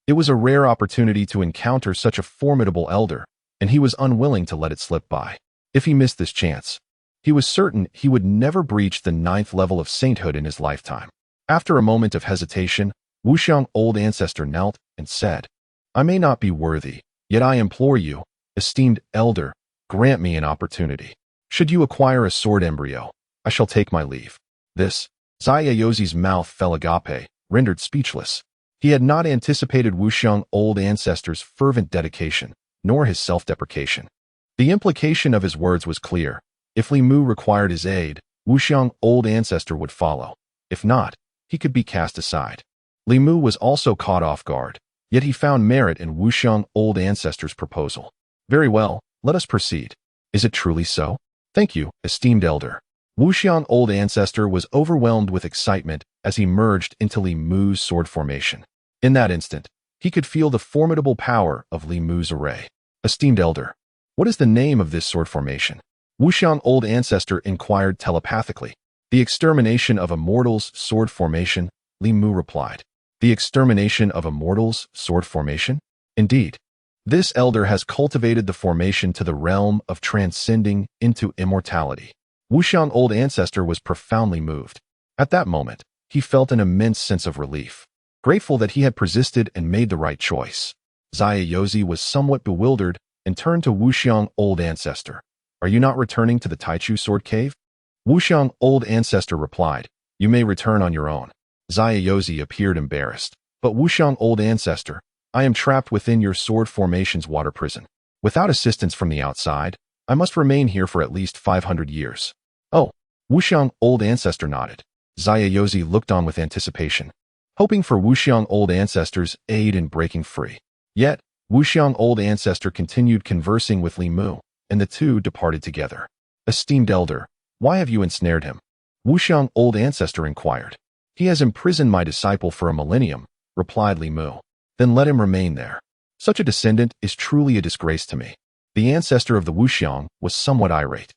It was a rare opportunity to encounter such a formidable elder, and he was unwilling to let it slip by. If he missed this chance, he was certain he would never breach the 9th level of sainthood in his lifetime. After a moment of hesitation, Wuxiang old ancestor knelt and said, I may not be worthy, yet I implore you, esteemed elder, grant me an opportunity. Should you acquire a sword embryo, I shall take my leave. This, Xia Yozi's mouth fell agape, rendered speechless. He had not anticipated Wuxiang old ancestor's fervent dedication, nor his self-deprecation. The implication of his words was clear. If Li Mu required his aid, Wuxiang old ancestor would follow. If not, he could be cast aside. Li Mu was also caught off guard, yet he found merit in Wuxiang old ancestor's proposal. Very well, let us proceed. Is it truly so? Thank you, esteemed elder. Wuxiang old ancestor was overwhelmed with excitement as he merged into Li Mu's sword formation. In that instant, he could feel the formidable power of Li Mu's array. Esteemed elder, what is the name of this sword formation? Wuxiang old ancestor inquired telepathically. The extermination of a mortal's sword formation, Li Mu replied. The extermination of a mortal's sword formation? Indeed. This elder has cultivated the formation to the realm of transcending into immortality. Wuxiang old ancestor was profoundly moved. At that moment, he felt an immense sense of relief, grateful that he had persisted and made the right choice. Xia Yozi was somewhat bewildered and turned to Wuxiang old ancestor. Are you not returning to the Taichu Sword Cave? Wuxiang, old ancestor, replied. You may return on your own. Zayayozi appeared embarrassed. But Wuxiang, old ancestor, I am trapped within your sword formation's water prison. Without assistance from the outside, I must remain here for at least 500 years. Oh, Wuxiang, old ancestor, nodded. Zayayozi looked on with anticipation, hoping for Wuxiang, old ancestor's aid in breaking free. Yet, Wuxiang, old ancestor, continued conversing with Li Mu, and the two departed together. Esteemed elder, why have you ensnared him? Wuxiang, old ancestor, inquired. He has imprisoned my disciple for a millennium, replied Li Mu. Then let him remain there. Such a descendant is truly a disgrace to me. The ancestor of the Wuxiang was somewhat irate.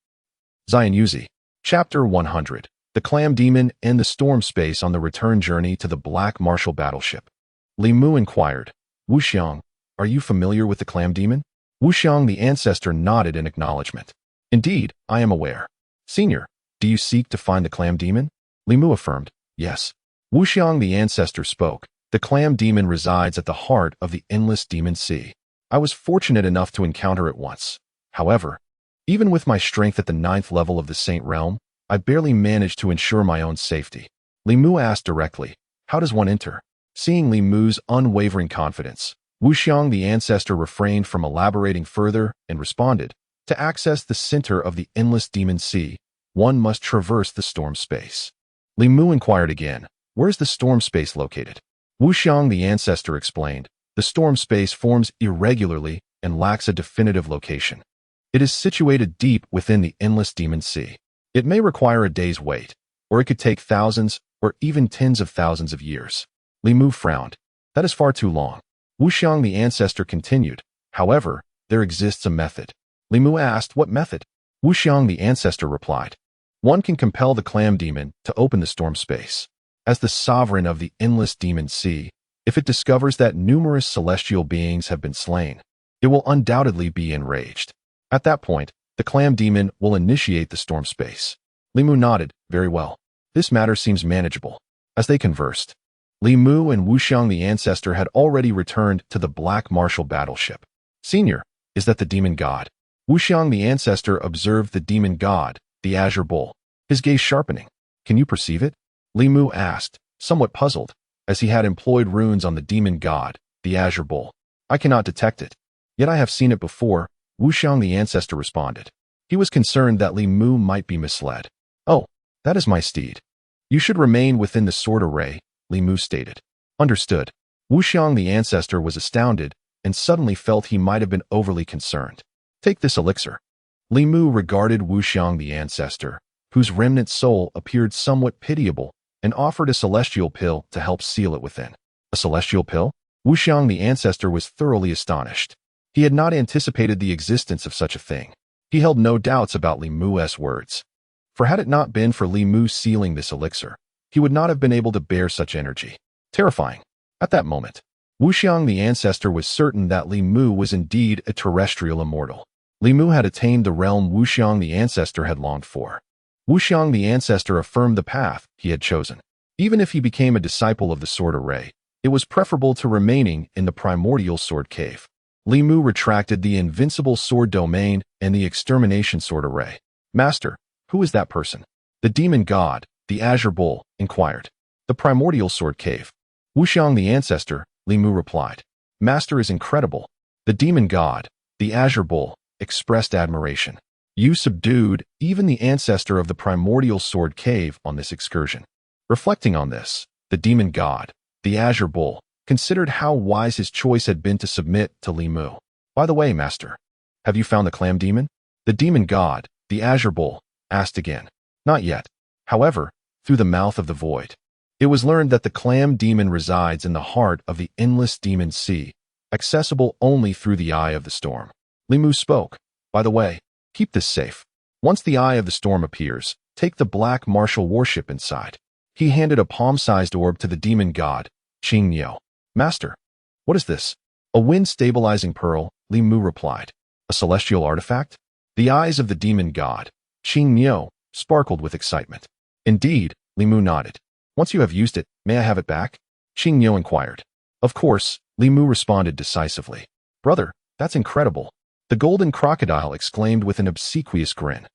Zayanuzi. Chapter 100. The Clam Demon and the Storm Space on the return journey to the Black Martial battleship. Li Mu inquired. Wuxiang, are you familiar with the Clam Demon? Wuxiang, the ancestor, nodded in acknowledgement. Indeed, I am aware. Senior, do you seek to find the Clam Demon? Li Mu affirmed. Yes. Wuxiang, the ancestor, spoke. The Clam Demon resides at the heart of the endless demon sea. I was fortunate enough to encounter it once. However, even with my strength at the 9th level of the Saint Realm, I barely managed to ensure my own safety. Li Mu asked directly, how does one enter? Seeing Li Mu's unwavering confidence, Wuxiang, the ancestor, refrained from elaborating further and responded, to access the center of the endless demon sea, one must traverse the storm space. Li Mu inquired again, where is the storm space located? Wuxiang, the ancestor, explained, the storm space forms irregularly and lacks a definitive location. It is situated deep within the endless demon sea. It may require a day's wait, or it could take thousands or even tens of thousands of years. Li Mu frowned. That is far too long. Wuxiang, the ancestor, continued. However, there exists a method. Li Mu asked, what method? Wuxiang, the ancestor, replied. One can compel the Clam Demon to open the storm space. As the sovereign of the endless demon sea, if it discovers that numerous celestial beings have been slain, it will undoubtedly be enraged. At that point, the Clam Demon will initiate the storm space. Li Mu nodded. Very well. This matter seems manageable. As they conversed, Li Mu and Wuxiang, the ancestor, had already returned to the Black Martial battleship. Senior, is that the demon god? Wuxiang, the ancestor, observed the demon god, the Azure Bull, his gaze sharpening. Can you perceive it? Li Mu asked, somewhat puzzled, as he had employed runes on the demon god, the Azure Bull. I cannot detect it. Yet I have seen it before, Wuxiang, the ancestor, responded. He was concerned that Li Mu might be misled. Oh, that is my steed. You should remain within the sword array, Li Mu stated. Understood. Wuxiang, the ancestor, was astounded and suddenly felt he might have been overly concerned. Take this elixir. Li Mu regarded Wuxiang, the ancestor, whose remnant soul appeared somewhat pitiable, and offered a celestial pill to help seal it within. A celestial pill? Wuxiang, the ancestor, was thoroughly astonished. He had not anticipated the existence of such a thing. He held no doubts about Li Mu's words. For had it not been for Li Mu sealing this elixir, he would not have been able to bear such energy. Terrifying. At that moment, Wuxiang, the ancestor, was certain that Li Mu was indeed a terrestrial immortal. Li Mu had attained the realm Wuxiang, the ancestor, had longed for. Wuxiang, the ancestor, affirmed the path he had chosen. Even if he became a disciple of the sword array, it was preferable to remaining in the primordial sword cave. Li Mu retracted the invincible sword domain and the extermination sword array. Master, who is that person? The demon god, the Azure Bull, inquired. The primordial sword cave. Wuxiang, the ancestor, Li Mu replied. Master is incredible. The demon god, the Azure Bull, expressed admiration. You subdued even the ancestor of the primordial sword cave on this excursion. Reflecting on this, the demon god, the Azure Bull, considered how wise his choice had been to submit to Li Mu. By the way, master, have you found the Clam Demon? The demon god, the Azure Bull, asked again. Not yet. However, through the mouth of the void, it was learned that the Clam Demon resides in the heart of the endless demon sea, accessible only through the eye of the storm. Li Mu spoke. By the way, keep this safe. Once the eye of the storm appears, take the black martial warship inside. He handed a palm-sized orb to the demon god, Qing Niu. Master, what is this? A wind-stabilizing pearl, Li Mu replied. A celestial artifact? The eyes of the demon god, Qing Niu, sparkled with excitement. Indeed, Li Mu nodded. Once you have used it, may I have it back? Qing Niu inquired. Of course, Li Mu responded decisively. Brother, that's incredible. The The golden crocodile exclaimed with an obsequious grin.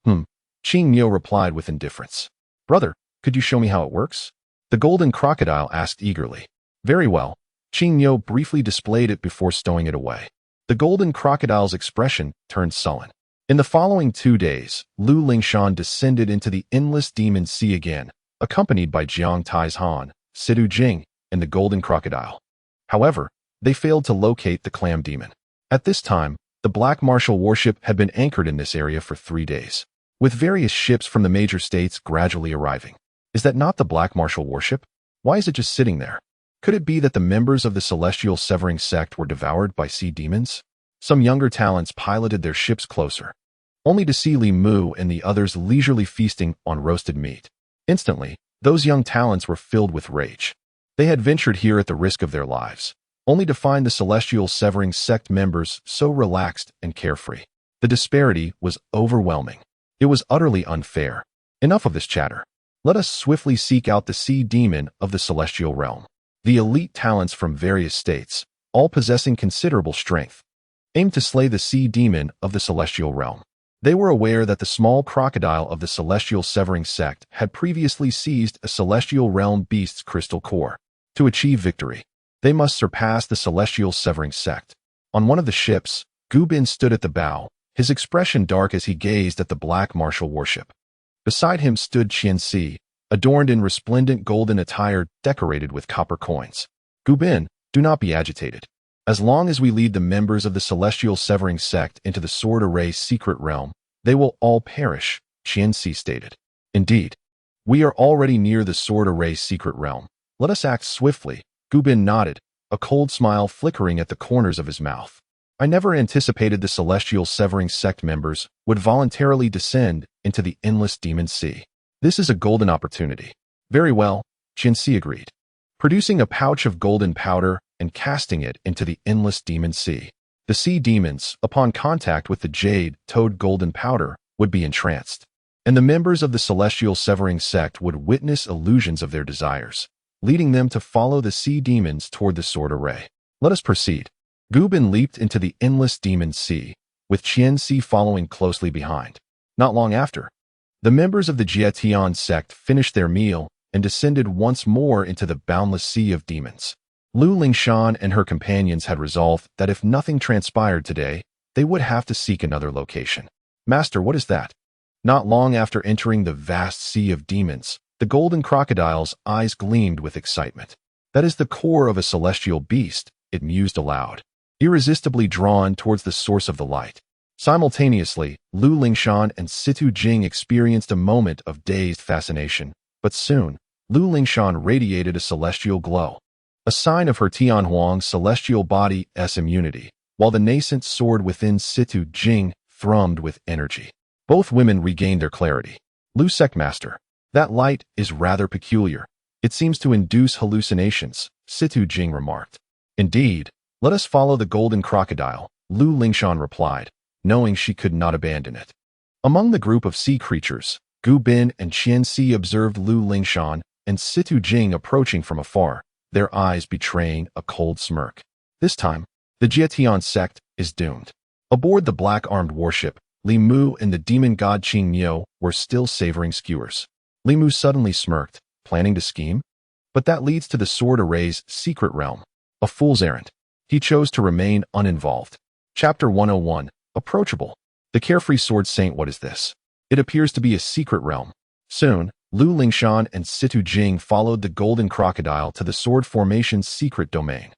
Qing Miao replied with indifference. Brother, could you show me how it works? The golden crocodile asked eagerly. Very well. Qing Miao briefly displayed it before stowing it away. The golden crocodile's expression turned sullen. In the following 2 days, Lu Lingshan descended into the endless demon sea again, accompanied by Jiang Taizhan, Situ Jing, and the golden crocodile. However, they failed to locate the clam demon. At this time, the Black Martial warship had been anchored in this area for 3 days, with various ships from the major states gradually arriving. Is that not the Black Martial warship? Why is it just sitting there? Could it be that the members of the Celestial Severing sect were devoured by sea demons? Some younger talents piloted their ships closer, only to see Li Mu and the others leisurely feasting on roasted meat. Instantly, those young talents were filled with rage. They had ventured here at the risk of their lives, only to find the Celestial Severing sect members so relaxed and carefree. The disparity was overwhelming. It was utterly unfair. Enough of this chatter. Let us swiftly seek out the sea demon of the celestial realm. The elite talents from various states, all possessing considerable strength, aimed to slay the sea demon of the celestial realm. They were aware that the small crocodile of the Celestial Severing sect had previously seized a celestial realm beast's crystal core. To achieve victory, they must surpass the Celestial Severing sect. On one of the ships, Gu Bin stood at the bow, his expression dark as he gazed at the Black Martial warship. Beside him stood Fiancée, adorned in resplendent golden attire decorated with copper coins. Gu Bin, do not be agitated. As long as we lead the members of the Celestial Severing sect into the Sword Array's secret realm, they will all perish, Fiancée stated. Indeed, we are already near the Sword Array's secret realm. Let us act swiftly. Gu Bin nodded, a cold smile flickering at the corners of his mouth. I never anticipated the Celestial Severing sect members would voluntarily descend into the endless demon sea. This is a golden opportunity. Very well, Fiancée agreed, producing a pouch of golden powder and casting it into the endless demon sea. The sea demons, upon contact with the jade-toed golden powder, would be entranced, and the members of the Celestial Severing sect would witness illusions of their desires, leading them to follow the sea demons toward the Sword Array. Let us proceed. Gu Bin leaped into the endless demon sea, with Fiancée following closely behind. Not long after, the members of the Jietian sect finished their meal and descended once more into the boundless sea of demons. Lu Lingshan and her companions had resolved that if nothing transpired today, they would have to seek another location. Master, what is that? Not long after entering the vast sea of demons, the golden crocodile's eyes gleamed with excitement. That is the core of a celestial beast, it mused aloud, irresistibly drawn towards the source of the light. Simultaneously, Lu Lingshan and Situ Jing experienced a moment of dazed fascination, but soon, Lu Lingshan radiated a celestial glow, a sign of her Tianhuang's celestial body's immunity, while the nascent sword within Situ Jing thrummed with energy. Both women regained their clarity. Lu Sectmaster, that light is rather peculiar. It seems to induce hallucinations, Situ Jing remarked. Indeed, let us follow the golden crocodile, Lu Lingshan replied, knowing she could not abandon it. Among the group of sea creatures, Gu Bin and Fiancée observed Lu Lingshan and Situ Jing approaching from afar, their eyes betraying a cold smirk. This time, the Jietian sect is doomed. Aboard the black-armed warship, Li Mu and the demon god Qing Miao were still savoring skewers. Li Mu suddenly smirked, planning to scheme? But that leads to the Sword Array's secret realm. A fool's errand. He chose to remain uninvolved. Chapter 101. Approachable. The carefree sword saint. What is this? It appears to be a secret realm. Soon, Lu Lingshan and Situ Jing followed the golden crocodile to the sword formation's secret domain.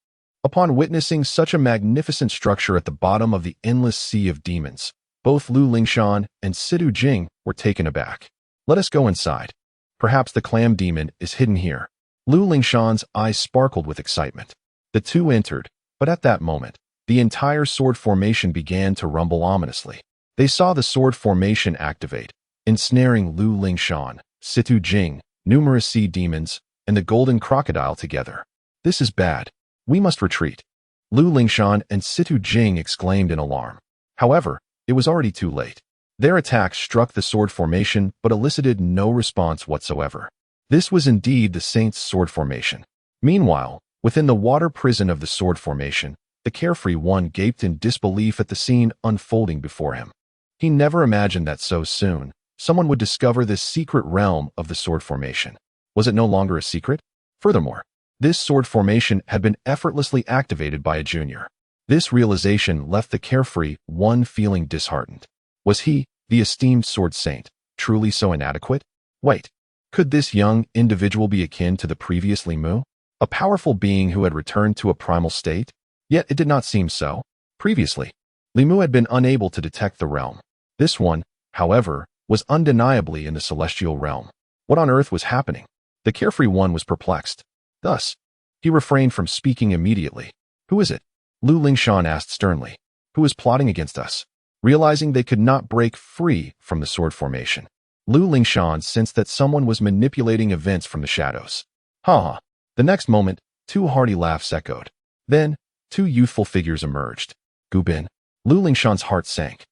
Upon witnessing such a magnificent structure at the bottom of the endless sea of demons, both Lu Lingshan and Situ Jing were taken aback. Let us go inside. Perhaps the clam demon is hidden here. Lu Lingshan's eyes sparkled with excitement. The two entered, but at that moment, the entire sword formation began to rumble ominously. They saw the sword formation activate, ensnaring Lu Lingshan, Situ Jing, numerous sea demons, and the golden crocodile together. This is bad. We must retreat. Lu Lingshan and Situ Jing exclaimed in alarm. However, it was already too late. Their attack struck the sword formation but elicited no response whatsoever. This was indeed the saint's sword formation. Meanwhile, within the water prison of the sword formation, The carefree one gaped in disbelief at the scene unfolding before him. He never imagined that so soon, someone would discover this secret realm of the sword formation. Was it no longer a secret? Furthermore, this sword formation had been effortlessly activated by a junior. This realization left the carefree one feeling disheartened. Was he, the esteemed sword saint, truly so inadequate? Wait, could this young individual be akin to the previous Li Mu? A powerful being who had returned to a primal state? Yet it did not seem so. Previously, Li Mu had been unable to detect the realm. This one, however, was undeniably in the celestial realm. What on earth was happening? The carefree one was perplexed. Thus, he refrained from speaking immediately. Who is it? Lu Lingshan asked sternly. Who is plotting against us? Realizing they could not break free from the sword formation, Lu Lingshan sensed that someone was manipulating events from the shadows. Ha ha. The next moment, two hearty laughs echoed. Then, two youthful figures emerged. Gu Bin. Lu Lingshan's heart sank.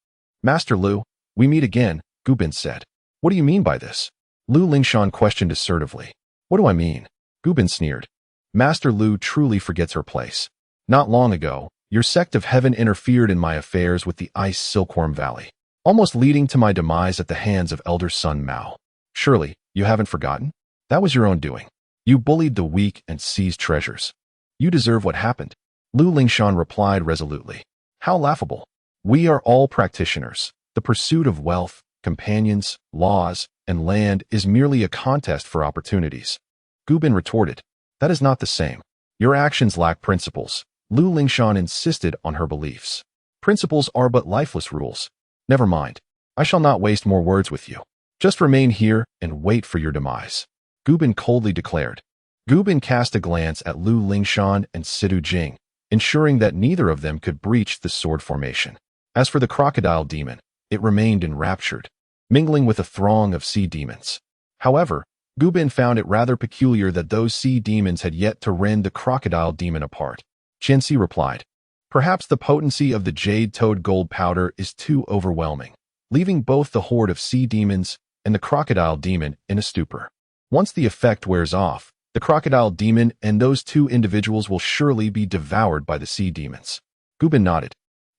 Master Lu, we meet again, Gu Bin said. What do you mean by this? Lu Lingshan questioned assertively. What do I mean? Gu Bin sneered. Master Lu truly forgets her place. Not long ago, your sect of heaven interfered in my affairs with the Ice Silkworm Valley, almost leading to my demise at the hands of elder son Mao. Surely, you haven't forgotten? That was your own doing. You bullied the weak and seized treasures. You deserve what happened. Lu Lingshan replied resolutely. How laughable. We are all practitioners. The pursuit of wealth, companions, laws, and land is merely a contest for opportunities. Gu Bin retorted. That is not the same. Your actions lack principles. Lu Lingshan insisted on her beliefs. Principles are but lifeless rules. Never mind. I shall not waste more words with you. Just remain here and wait for your demise. Gu Bin coldly declared. Gu Bin cast a glance at Lu Lingshan and Sidu Jing, ensuring that neither of them could breach the sword formation. As for the crocodile demon, it remained enraptured, mingling with a throng of sea demons. However, Gu Bin found it rather peculiar that those sea demons had yet to rend the crocodile demon apart. Fiancée replied, perhaps the potency of the jade-toed gold powder is too overwhelming, leaving both the horde of sea demons and the crocodile demon in a stupor. Once the effect wears off, the crocodile demon and those two individuals will surely be devoured by the sea demons. Gu Bin nodded,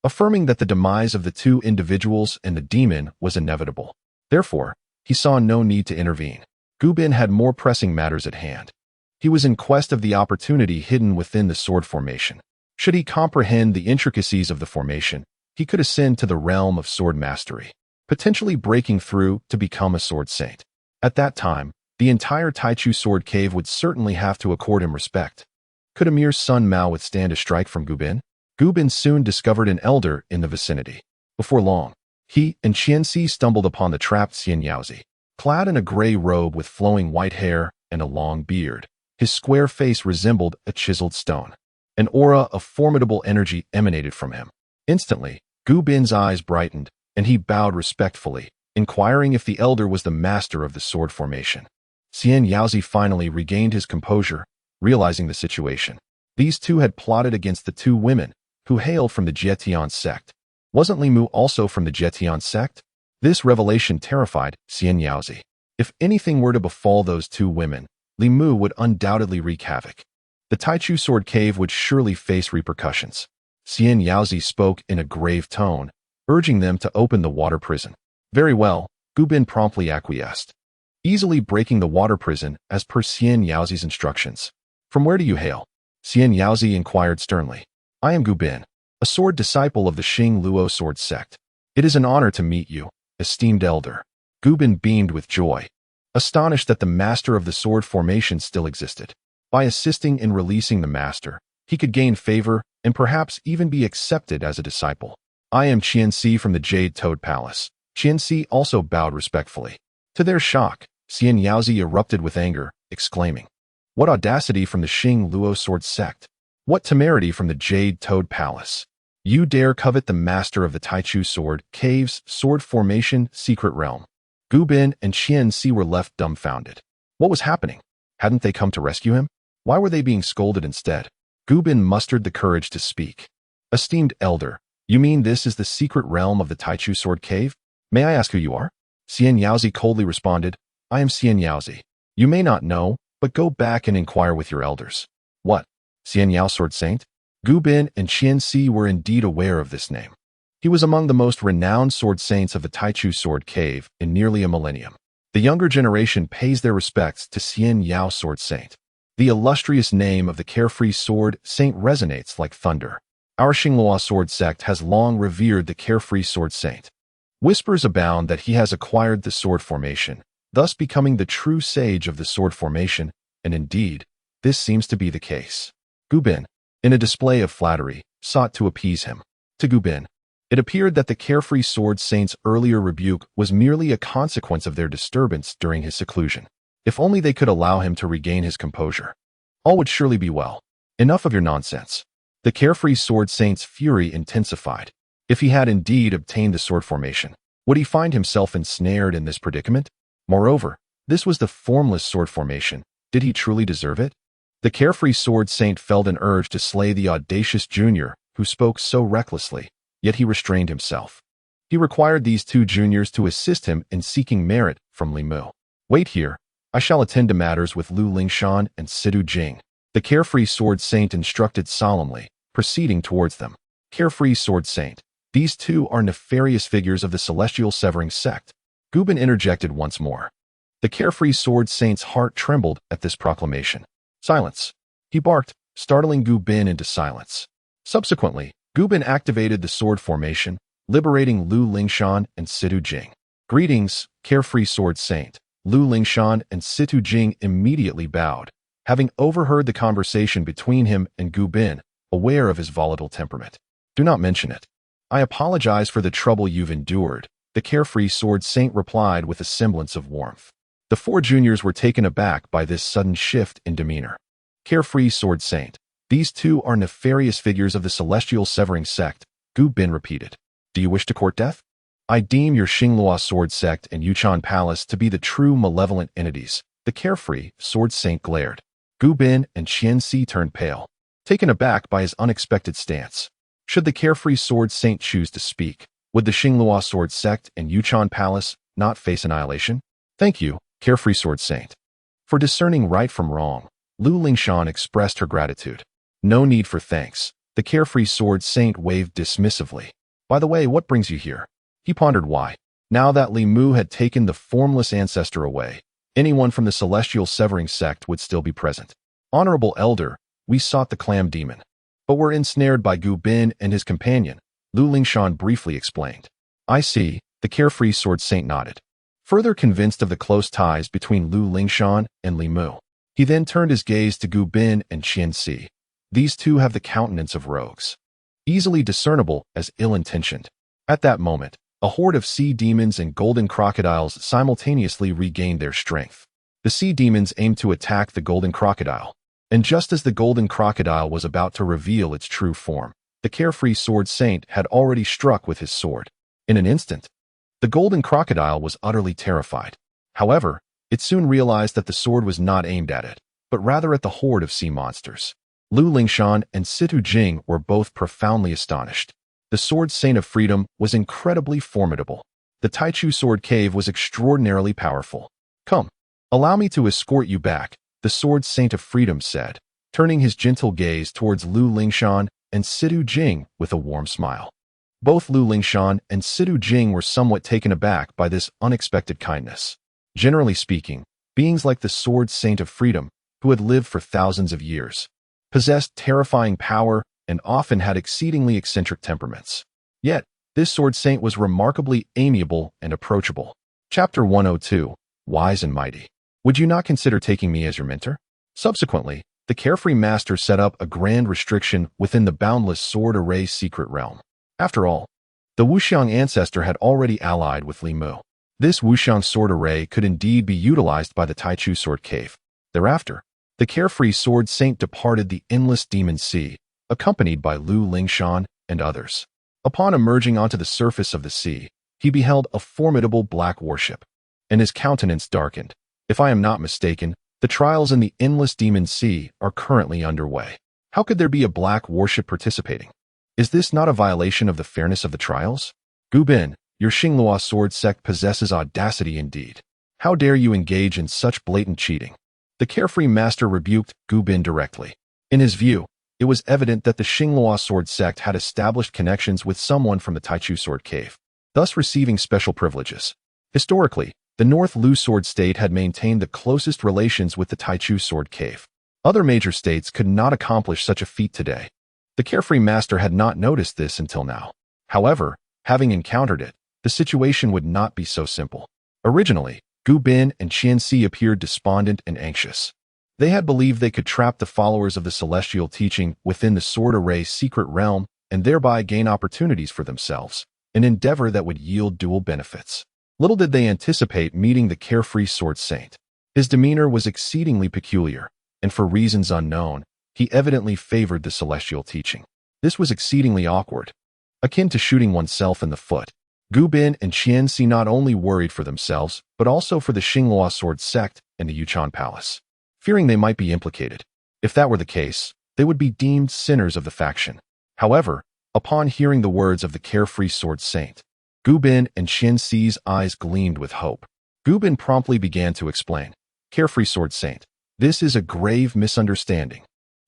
affirming that the demise of the two individuals and the demon was inevitable. Therefore, he saw no need to intervene. Gu Bin had more pressing matters at hand. He was in quest of the opportunity hidden within the sword formation. Should he comprehend the intricacies of the formation, he could ascend to the realm of sword mastery, potentially breaking through to become a sword saint. At that time, the entire Taichu sword cave would certainly have to accord him respect. Could Emir's son Mao withstand a strike from Gu Bin? Gu Bin soon discovered an elder in the vicinity. Before long, he and Fiancée stumbled upon the trapped Xianyaozi, clad in a gray robe with flowing white hair and a long beard. His square face resembled a chiseled stone. An aura of formidable energy emanated from him. Instantly, Gu Bin's eyes brightened, and he bowed respectfully, inquiring if the elder was the master of the sword formation. Xianyaozi finally regained his composure, realizing the situation. These two had plotted against the two women, who hailed from the Jietian sect. Wasn't Li Mu also from the Jietian sect? This revelation terrified Xianyaozi. If anything were to befall those two women, Li Mu would undoubtedly wreak havoc. The Taichu sword cave would surely face repercussions. Xianyaozi spoke in a grave tone, urging them to open the water prison. Very well, Gu Bin promptly acquiesced, easily breaking the water prison as per Xianyaozi's instructions. From where do you hail? Xianyaozi inquired sternly. I am Gu Bin, a sword disciple of the Xing Luo sword sect. It is an honor to meet you, esteemed elder. Gu Bin beamed with joy, astonished that the master of the sword formation still existed. By assisting in releasing the master, he could gain favor and perhaps even be accepted as a disciple. I am Fiancée from the Jade Toad Palace. Fiancée also bowed respectfully. To their shock, Xianyaozi erupted with anger, exclaiming, what audacity from the Xing Luo sword sect! What temerity from the Jade Toad Palace! You dare covet the master of the Taichu sword cave's sword formation secret realm. Gu Bin and Fiancée were left dumbfounded. What was happening? Hadn't they come to rescue him? Why were they being scolded instead? Gu Bin mustered the courage to speak. Esteemed elder, you mean this is the secret realm of the Taichu sword cave? May I ask who you are? Xianyaozi coldly responded, I am Xianyaozi. You may not know, but go back and inquire with your elders. What? Xianyao sword saint? Gu Bin and Fiancée were indeed aware of this name. He was among the most renowned sword saints of the Taichu Sword Cave in nearly a millennium. The younger generation pays their respects to Xian Yao Sword Saint. The illustrious name of the carefree sword saint resonates like thunder. Our Xinghua sword sect has long revered the carefree sword saint. Whispers abound that he has acquired the sword formation, thus becoming the true sage of the sword formation, and indeed, this seems to be the case. Gu Bin, in a display of flattery, sought to appease him. To Gu Bin, it appeared that the carefree sword saint's earlier rebuke was merely a consequence of their disturbance during his seclusion. If only they could allow him to regain his composure, all would surely be well. Enough of your nonsense. The carefree sword saint's fury intensified. If he had indeed obtained the sword formation, would he find himself ensnared in this predicament? Moreover, this was the formless sword formation. Did he truly deserve it? The carefree sword saint felt an urge to slay the audacious junior who spoke so recklessly, yet he restrained himself. He required these two juniors to assist him in seeking merit from Li Mu. Wait here. I shall attend to matters with Lu Lingshan and Sidu Jing. The carefree sword saint instructed solemnly, proceeding towards them. Carefree sword saint. These two are nefarious figures of the celestial severing sect. Gu Bin interjected once more. The carefree sword saint's heart trembled at this proclamation. Silence. He barked, startling Gu Bin into silence. Subsequently, Gu Bin activated the sword formation, liberating Lu Lingshan and Sidu Jing. Greetings, carefree sword saint. Lu Lingshan and Situ Jing immediately bowed, having overheard the conversation between him and Gu Bin, aware of his volatile temperament. Do not mention it. I apologize for the trouble you've endured, the carefree sword saint replied with a semblance of warmth. The four juniors were taken aback by this sudden shift in demeanor. Carefree sword saint. These two are nefarious figures of the celestial severing sect, Gu Bin repeated. Do you wish to court death? I deem your Xinghua sword sect and Yuchan Palace to be the true malevolent entities. The carefree sword saint glared. Gu Bin and Fiancée turned pale, taken aback by his unexpected stance. Should the carefree sword saint choose to speak, would the Xinghua sword sect and Yuchan Palace not face annihilation? Thank you, carefree sword saint. For discerning right from wrong, Lu Lingshan expressed her gratitude. No need for thanks. The carefree sword saint waved dismissively. By the way, what brings you here? He pondered why. Now that Li Mu had taken the formless ancestor away, anyone from the celestial severing sect would still be present. Honorable elder, we sought the clam demon, but were ensnared by Gu Bin and his companion, Lu Lingshan briefly explained. I see, the carefree sword saint nodded. Further convinced of the close ties between Lu Lingshan and Li Mu, he then turned his gaze to Gu Bin and Fiancée. These two have the countenance of rogues, easily discernible as ill-intentioned. At that moment, a horde of sea demons and golden crocodiles simultaneously regained their strength. The sea demons aimed to attack the golden crocodile, and just as the golden crocodile was about to reveal its true form, the carefree sword saint had already struck with his sword. In an instant, the golden crocodile was utterly terrified. However, it soon realized that the sword was not aimed at it, but rather at the horde of sea monsters. Lu Lingshan and Situ Jing were both profoundly astonished. The sword saint of freedom was incredibly formidable. The Taichu Sword Cave was extraordinarily powerful. Come, allow me to escort you back, the sword saint of freedom said, turning his gentle gaze towards Lu Lingshan and Situ Jing with a warm smile. Both Lu Lingshan and Situ Jing were somewhat taken aback by this unexpected kindness. Generally speaking, beings like the sword saint of freedom, who had lived for thousands of years, possessed terrifying power and often had exceedingly eccentric temperaments. Yet, this sword saint was remarkably amiable and approachable. Chapter 102, Wise and Mighty. Would you not consider taking me as your mentor? Subsequently, the carefree master set up a grand restriction within the boundless sword array's secret realm. After all, the Wuxiang ancestor had already allied with Li Mu. This Wuxiang sword array could indeed be utilized by the Taichu Sword Cave. Thereafter, the carefree sword saint departed the endless demon sea, accompanied by Lu Lingshan and others. Upon emerging onto the surface of the sea, he beheld a formidable black warship, and his countenance darkened. If I am not mistaken, the trials in the endless demon sea are currently underway. How could there be a black warship participating? Is this not a violation of the fairness of the trials? Gu Bin, your Xinghua sword sect possesses audacity indeed. How dare you engage in such blatant cheating? The carefree master rebuked Gu Bin directly. In his view, It was evident that the Xinghua sword sect had established connections with someone from the Taichu sword cave, thus receiving special privileges. Historically, the North Lu sword state had maintained the closest relations with the Taichu sword cave. Other major states could not accomplish such a feat today. The carefree master had not noticed this until now. However, having encountered it, the situation would not be so simple. Originally, Gu Bin and Fiancée appeared despondent and anxious. They had believed they could trap the followers of the celestial teaching within the sword array's secret realm and thereby gain opportunities for themselves, an endeavor that would yield dual benefits. Little did they anticipate meeting the carefree sword saint. His demeanor was exceedingly peculiar, and for reasons unknown, he evidently favored the celestial teaching. This was exceedingly awkward, akin to shooting oneself in the foot. Gu Bin and Fiancée not only worried for themselves, but also for the Xinghua sword sect and the Yuchan palace, fearing they might be implicated. If that were the case, they would be deemed sinners of the faction. However, upon hearing the words of the carefree sword saint, Gu Bin and Fiancée's eyes gleamed with hope. Gu Bin promptly began to explain, "Carefree sword saint, this is a grave misunderstanding."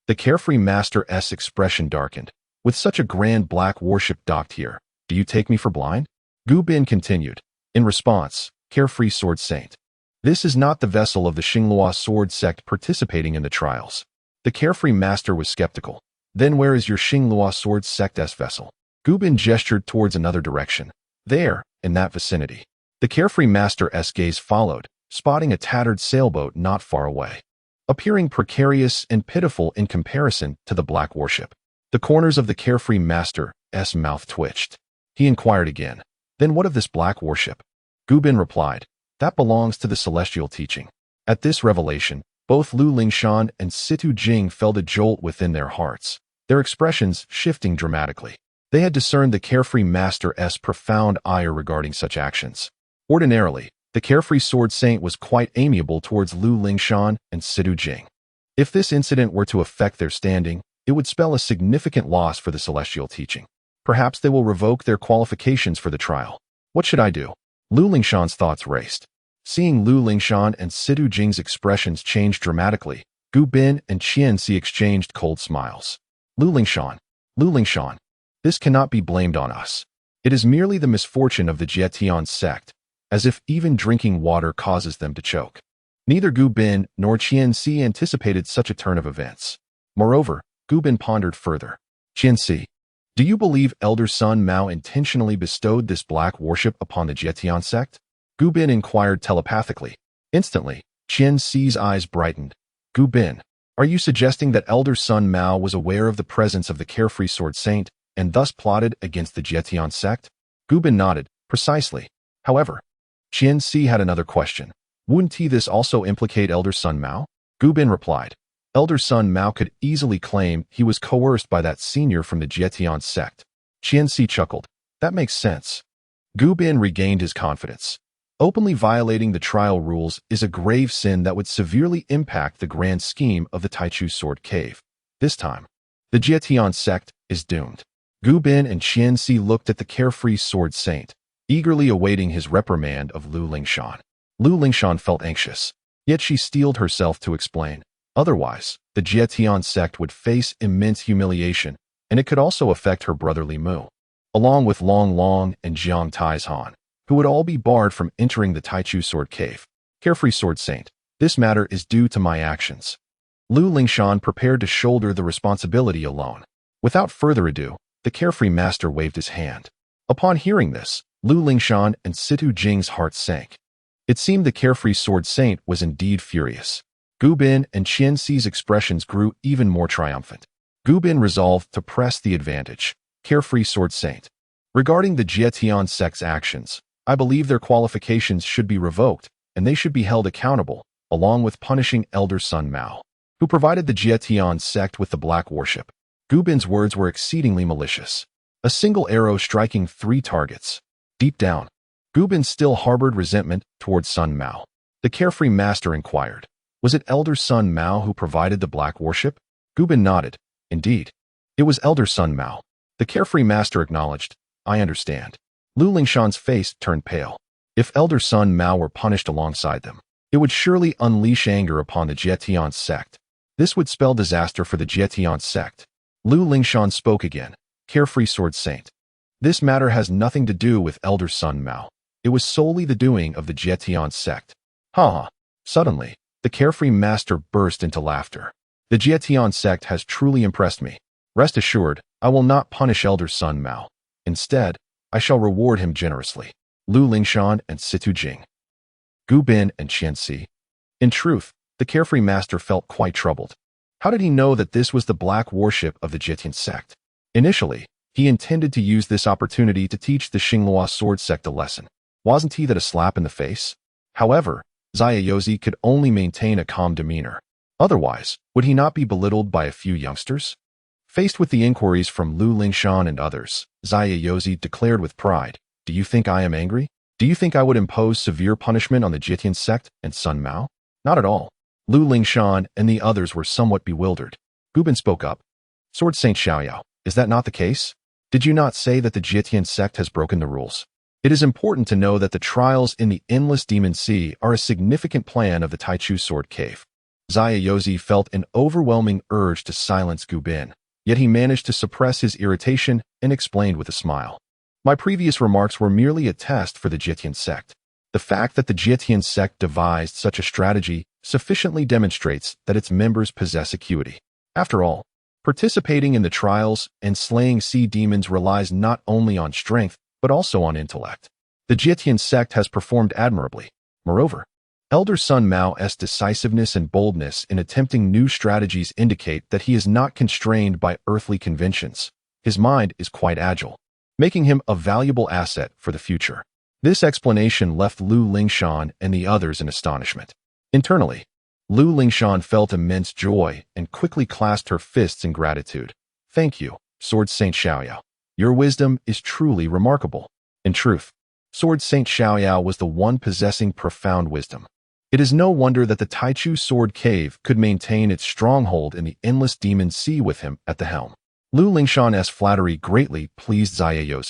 The carefree master's expression darkened. "With such a grand black warship docked here, do you take me for blind?" Gu Bin continued. In response, "Carefree sword saint, this is not the vessel of the Xinghua sword sect participating in the trials." The carefree master was skeptical. "Then where is your Xinghua sword sect's vessel?" Gu Bin gestured towards another direction. "There, in that vicinity." The carefree master's gaze followed, spotting a tattered sailboat not far away, appearing precarious and pitiful in comparison to the black warship. The corners of the carefree master's mouth twitched. He inquired again, "Then what of this black warship?" Gu Bin replied, "That belongs to the celestial teaching." At this revelation, both Lu Lingshan and Situ Jing felt a jolt within their hearts, their expressions shifting dramatically. They had discerned the carefree master's profound ire regarding such actions. Ordinarily, the carefree sword saint was quite amiable towards Lu Lingshan and Situ Jing. If this incident were to affect their standing, it would spell a significant loss for the celestial teaching. Perhaps they will revoke their qualifications for the trial. What should I do? Lu Lingshan's thoughts raced. Seeing Lu Lingshan and Situ Jing's expressions change dramatically, Gu Bin and Fiancée exchanged cold smiles. Lu Lingshan, this cannot be blamed on us. It is merely the misfortune of the Jietian sect, as if even drinking water causes them to choke. Neither Gu Bin nor Fiancée anticipated such a turn of events. Moreover, Gu Bin pondered further. "Fiancée, do you believe Elder Sun Mao intentionally bestowed this black worship upon the Jietian sect?" Gu Bin inquired telepathically. Instantly, Fiancée's eyes brightened. "Gu Bin, are you suggesting that Elder Sun Mao was aware of the presence of the carefree sword saint and thus plotted against the Jietian sect?" Gu Bin nodded. "Precisely." However, Fiancée had another question. "Wouldn't this also implicate Elder Sun Mao?" Gu Bin replied. "Elder Sun Mao could easily claim he was coerced by that senior from the Jietian sect." Fiancée chuckled. "That makes sense." Gu Bin regained his confidence. Openly violating the trial rules is a grave sin that would severely impact the grand scheme of the Taichu sword cave. This time, the Jietian sect is doomed. Gu Bin and Fiancée looked at the carefree sword saint, eagerly awaiting his reprimand of Lu Lingshan. Lu Lingshan felt anxious, yet she steeled herself to explain. Otherwise, the Jietian sect would face immense humiliation, and it could also affect her brother Li Mu, along with Long Long and Jiang Taizhan, who would all be barred from entering the Taichu sword cave. "Carefree sword saint, this matter is due to my actions." Lu Lingshan prepared to shoulder the responsibility alone. Without further ado, the carefree master waved his hand. Upon hearing this, Lu Lingshan and Situ Jing's hearts sank. It seemed the carefree sword saint was indeed furious. Gu Bin and Fiancée's expressions grew even more triumphant. Gu Bin resolved to press the advantage. "Carefree sword saint, regarding the Jietian sect's actions, I believe their qualifications should be revoked, and they should be held accountable, along with punishing Elder Sun Mao, who provided the Jietian sect with the black worship." Gu Bin's words were exceedingly malicious. A single arrow striking 3 targets. Deep down, Gu Bin still harbored resentment towards Sun Mao. The carefree master inquired, "Was it Elder Sun Mao who provided the black worship?" Gu Bin nodded. "Indeed, it was Elder Sun Mao." The carefree master acknowledged, "I understand." Lu Lingshan's face turned pale. If Elder Sun Mao were punished alongside them, it would surely unleash anger upon the Jietian sect. This would spell disaster for the Jietian sect. Lu Lingshan spoke again. Carefree Sword Saint. This matter has nothing to do with elder son Mao. It was solely the doing of the Jietian sect. Ha! Suddenly, the carefree master burst into laughter. The Jietian sect has truly impressed me. Rest assured, I will not punish elder son Mao. Instead, I shall reward him generously. Lu Lingshan and Situ Jing. Gu Bin and Fiancée. In truth, the carefree master felt quite troubled. How did he know that this was the black worship of the Jietian sect? Initially, he intended to use this opportunity to teach the Xinghua sword sect a lesson. Wasn't he that a slap in the face? However, Zaya could only maintain a calm demeanor. Otherwise, would he not be belittled by a few youngsters? Faced with the inquiries from Lu Lingshan and others, Zaya declared with pride, "Do you think I am angry? Do you think I would impose severe punishment on the Jietian sect and Sun Mao? Not at all." Lu Lingshan and the others were somewhat bewildered. Gu Bin spoke up. "Sword Saint Xiaoyao, is that not the case? Did you not say that the Jietian sect has broken the rules? It is important to know that the trials in the Endless Demon Sea are a significant plan of the Taichu Sword Cave." Zaya felt an overwhelming urge to silence Gu Bin, yet he managed to suppress his irritation and explained with a smile. "My previous remarks were merely a test for the Jietian sect. The fact that the Jietian sect devised such a strategy sufficiently demonstrates that its members possess acuity. After all, participating in the trials and slaying sea demons relies not only on strength, but also on intellect. The Jietian sect has performed admirably. Moreover, Elder Sun Mao's decisiveness and boldness in attempting new strategies indicate that he is not constrained by earthly conventions. His mind is quite agile, making him a valuable asset for the future." This explanation left Lu Lingshan and the others in astonishment. Internally, Lu Lingshan felt immense joy and quickly clasped her fists in gratitude. "Thank you, Sword Saint Xiaoyao. Your wisdom is truly remarkable." In truth, Sword Saint Xiaoyao was the one possessing profound wisdom. It is no wonder that the Taichu Sword Cave could maintain its stronghold in the Endless Demon Sea with him at the helm. Lu Lingshan's flattery greatly pleased Zaya.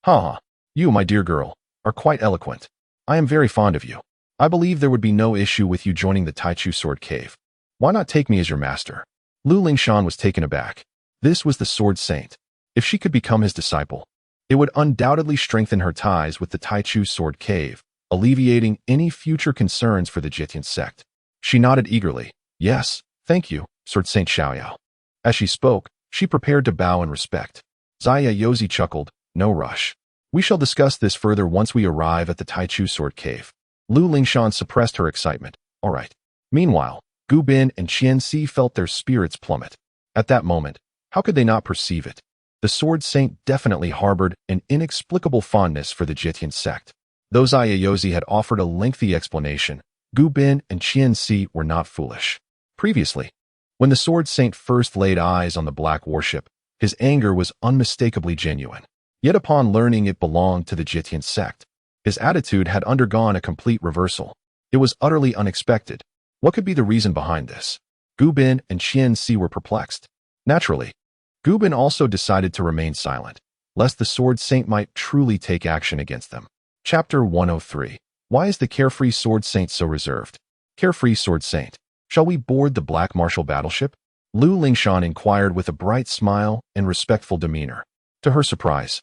"Ha! You, my dear girl, are quite eloquent. I am very fond of you. I believe there would be no issue with you joining the Taichu Sword Cave. Why not take me as your master?" Lu Lingshan was taken aback. This was the Sword Saint. If she could become his disciple, it would undoubtedly strengthen her ties with the Taichu Sword Cave, alleviating any future concerns for the Jietian sect. She nodded eagerly. "Yes, thank you, Sword Saint Xiaoyao." As she spoke, she prepared to bow in respect. Zaya chuckled. "No rush. We shall discuss this further once we arrive at the Taichu Sword Cave." Lu Lingshan suppressed her excitement. "All right." Meanwhile, Gu Bin and Fiancée felt their spirits plummet. At that moment, how could they not perceive it? The Sword Saint definitely harbored an inexplicable fondness for the Jietian sect. Though Zaya had offered a lengthy explanation, Gu Bin and Fiancée were not foolish. Previously, when the Sword Saint first laid eyes on the black warship, his anger was unmistakably genuine. Yet upon learning it belonged to the Jietian sect, his attitude had undergone a complete reversal. It was utterly unexpected. What could be the reason behind this? Gu Bin and Fiancée were perplexed. Naturally, Gu Bin also decided to remain silent, lest the Sword Saint might truly take action against them. Chapter 103. Why is the Carefree Sword Saint so reserved? Carefree Sword Saint, shall we board the Black Martial battleship? Lu Lingshan inquired with a bright smile and respectful demeanor. To her surprise,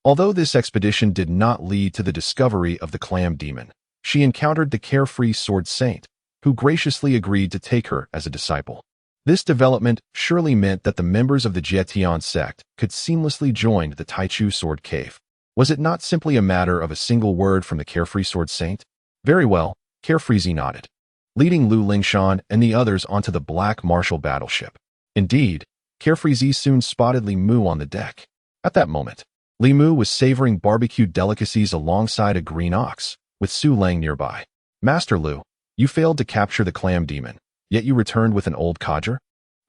although this expedition did not lead to the discovery of the clam demon, she encountered the Carefree Sword Saint, who graciously agreed to take her as a disciple. This development surely meant that the members of the Jietian sect could seamlessly join the Taichu Sword Cave. Was it not simply a matter of a single word from the Carefree Sword Saint? Very well, Carefree nodded, leading Lu Lingshan and the others onto the Black Martial battleship. Indeed, Carefree soon spotted Li Mu on the deck. At that moment, Li Mu was savoring barbecued delicacies alongside a green ox, with Su Lang nearby. "Master Lu, you failed to capture the clam demon, yet you returned with an old codger?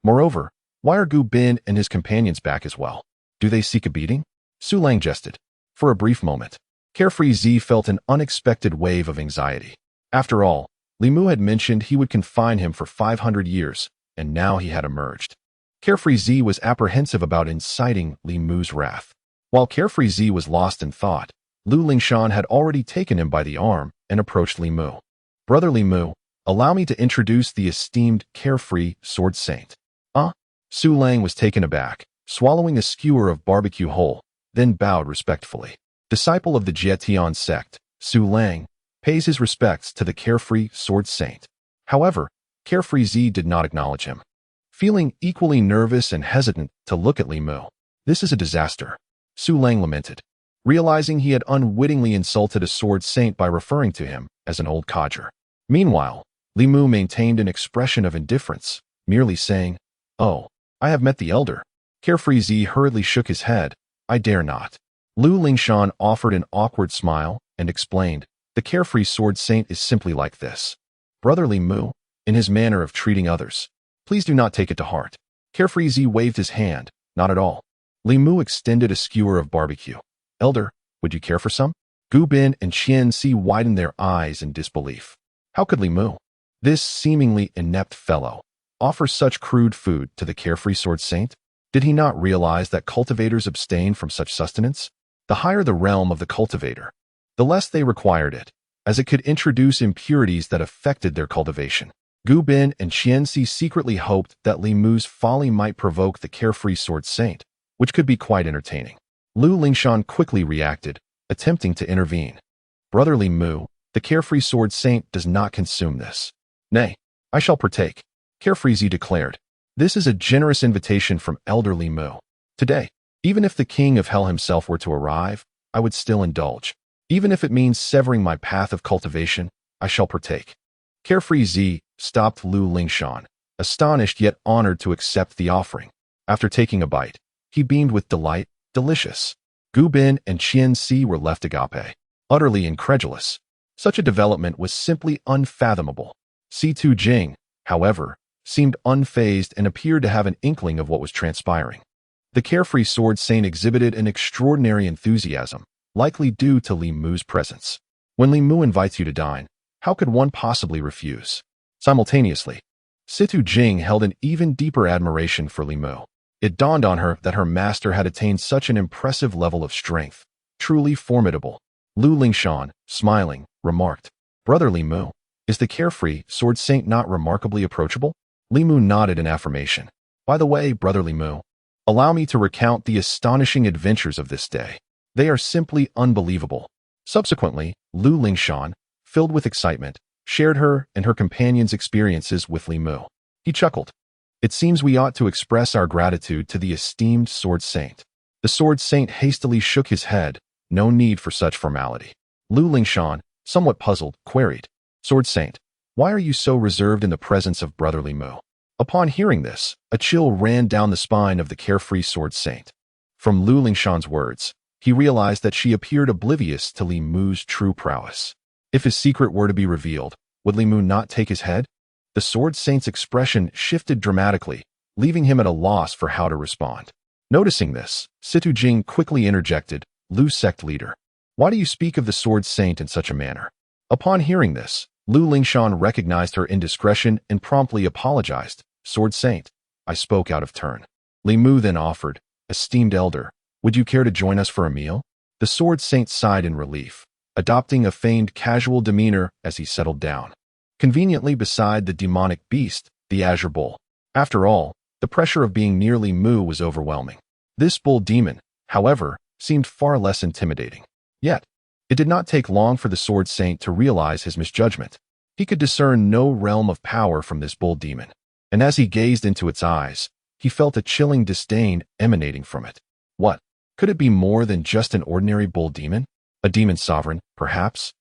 Moreover, why are Gu Bin and his companions back as well? Do they seek a beating?" Su Lang jested. For a brief moment, Carefree felt an unexpected wave of anxiety. After all, Li Mu had mentioned he would confine him for 500 years, and now he had emerged. Carefree was apprehensive about inciting Li Mu's wrath. While Carefree was lost in thought, Lu Lingshan had already taken him by the arm and approached Li Mu. "Brother Li Mu, allow me to introduce the esteemed Carefree Sword Saint." Su Lang was taken aback. swallowing a skewer of barbecue whole, then bowed respectfully. Disciple of the Jietian sect, Su Lang, pays his respects to the carefree sword saint. However, Carefree Z did not acknowledge him. Feeling equally nervous and hesitant to look at Li Mu. This is a disaster, Su Lang lamented, realizing he had unwittingly insulted a sword saint by referring to him as an old codger. Meanwhile, Li Mu maintained an expression of indifference, merely saying, "Oh, I have met the elder." Carefree Z hurriedly shook his head. "I dare not." Lu Lingshan offered an awkward smile and explained, "The carefree sword saint is simply like this. Brother Li Mu, in his manner of treating others. Please do not take it to heart." Carefree Z waved his hand, "Not at all." Li Mu extended a skewer of barbecue. "Elder, would you care for some?" Gu Bin and Qian Si widened their eyes in disbelief. How could Li Mu, this seemingly inept fellow, offer such crude food to the carefree sword saint? Did he not realize that cultivators abstain from such sustenance? The higher the realm of the cultivator, the less they required it, as it could introduce impurities that affected their cultivation. Gu Bin and Qian Si secretly hoped that Li Mu's folly might provoke the carefree sword saint, which could be quite entertaining. Lu Lingshan quickly reacted, attempting to intervene. "Brother Li Mu, the carefree sword saint does not consume this." "Nay, I shall partake," Carefree Z declared. "This is a generous invitation from Elder Li Mu. Today, even if the king of hell himself were to arrive, I would still indulge. Even if it means severing my path of cultivation, I shall partake." Carefree Z stopped Lu Lingshan, astonished yet honored to accept the offering. After taking a bite, he beamed with delight. Delicious. Gu Bin and Qian Si were left agape, utterly incredulous. Such a development was simply unfathomable. Si Jing, however, seemed unfazed and appeared to have an inkling of what was transpiring. The carefree sword saint exhibited an extraordinary enthusiasm, likely due to Li Mu's presence. When Li Mu invites you to dine, how could one possibly refuse? Simultaneously, Situ Jing held an even deeper admiration for Li Mu. It dawned on her that her master had attained such an impressive level of strength, truly formidable. Lu Lingshan, smiling, remarked, "Brother Li Mu, is the carefree sword saint not remarkably approachable?" Li Mu nodded in affirmation. "By the way, Brother Li Mu, allow me to recount the astonishing adventures of this day. They are simply unbelievable." Subsequently, Lu Lingshan, filled with excitement, shared her and her companion's experiences with Li Mu. He chuckled. "It seems we ought to express our gratitude to the esteemed sword saint." The sword saint hastily shook his head. No need for such formality. Lu Lingshan, somewhat puzzled, queried, "Sword saint, why are you so reserved in the presence of Brother Li Mu?" Upon hearing this, a chill ran down the spine of the carefree sword saint. From Lu Lingshan's words, he realized that she appeared oblivious to Li Mu's true prowess. If his secret were to be revealed, would Li Mu not take his head? The sword saint's expression shifted dramatically, leaving him at a loss for how to respond. Noticing this, Situ Jing quickly interjected, "Lu sect leader, why do you speak of the sword saint in such a manner?" Upon hearing this, Lu Lingshan recognized her indiscretion and promptly apologized. "Sword saint, I spoke out of turn." Li Mu then offered, "Esteemed elder, would you care to join us for a meal?" The sword saint sighed in relief, adopting a feigned casual demeanor as he settled down, conveniently beside the demonic beast, the azure bull. After all, the pressure of being near Li Mu was overwhelming. This bull demon, however, seemed far less intimidating. Yet, it did not take long for the sword saint to realize his misjudgment. He could discern no realm of power from this bull demon, and as he gazed into its eyes, he felt a chilling disdain emanating from it. What? Could it be more than just an ordinary bull demon? A demon sovereign, perhaps?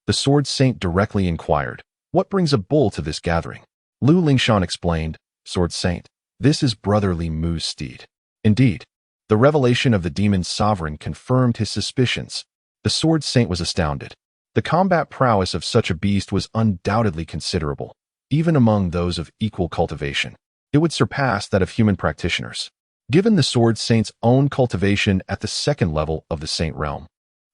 The sword saint directly inquired, "What brings a bull to this gathering?" Lu Lingshan explained, "Sword saint, this is Brother Li Mu's steed." Indeed, the revelation of the demon sovereign confirmed his suspicions. The sword saint was astounded. The combat prowess of such a beast was undoubtedly considerable, even among those of equal cultivation. It would surpass that of human practitioners. Given the sword saint's own cultivation at the second level of the saint realm,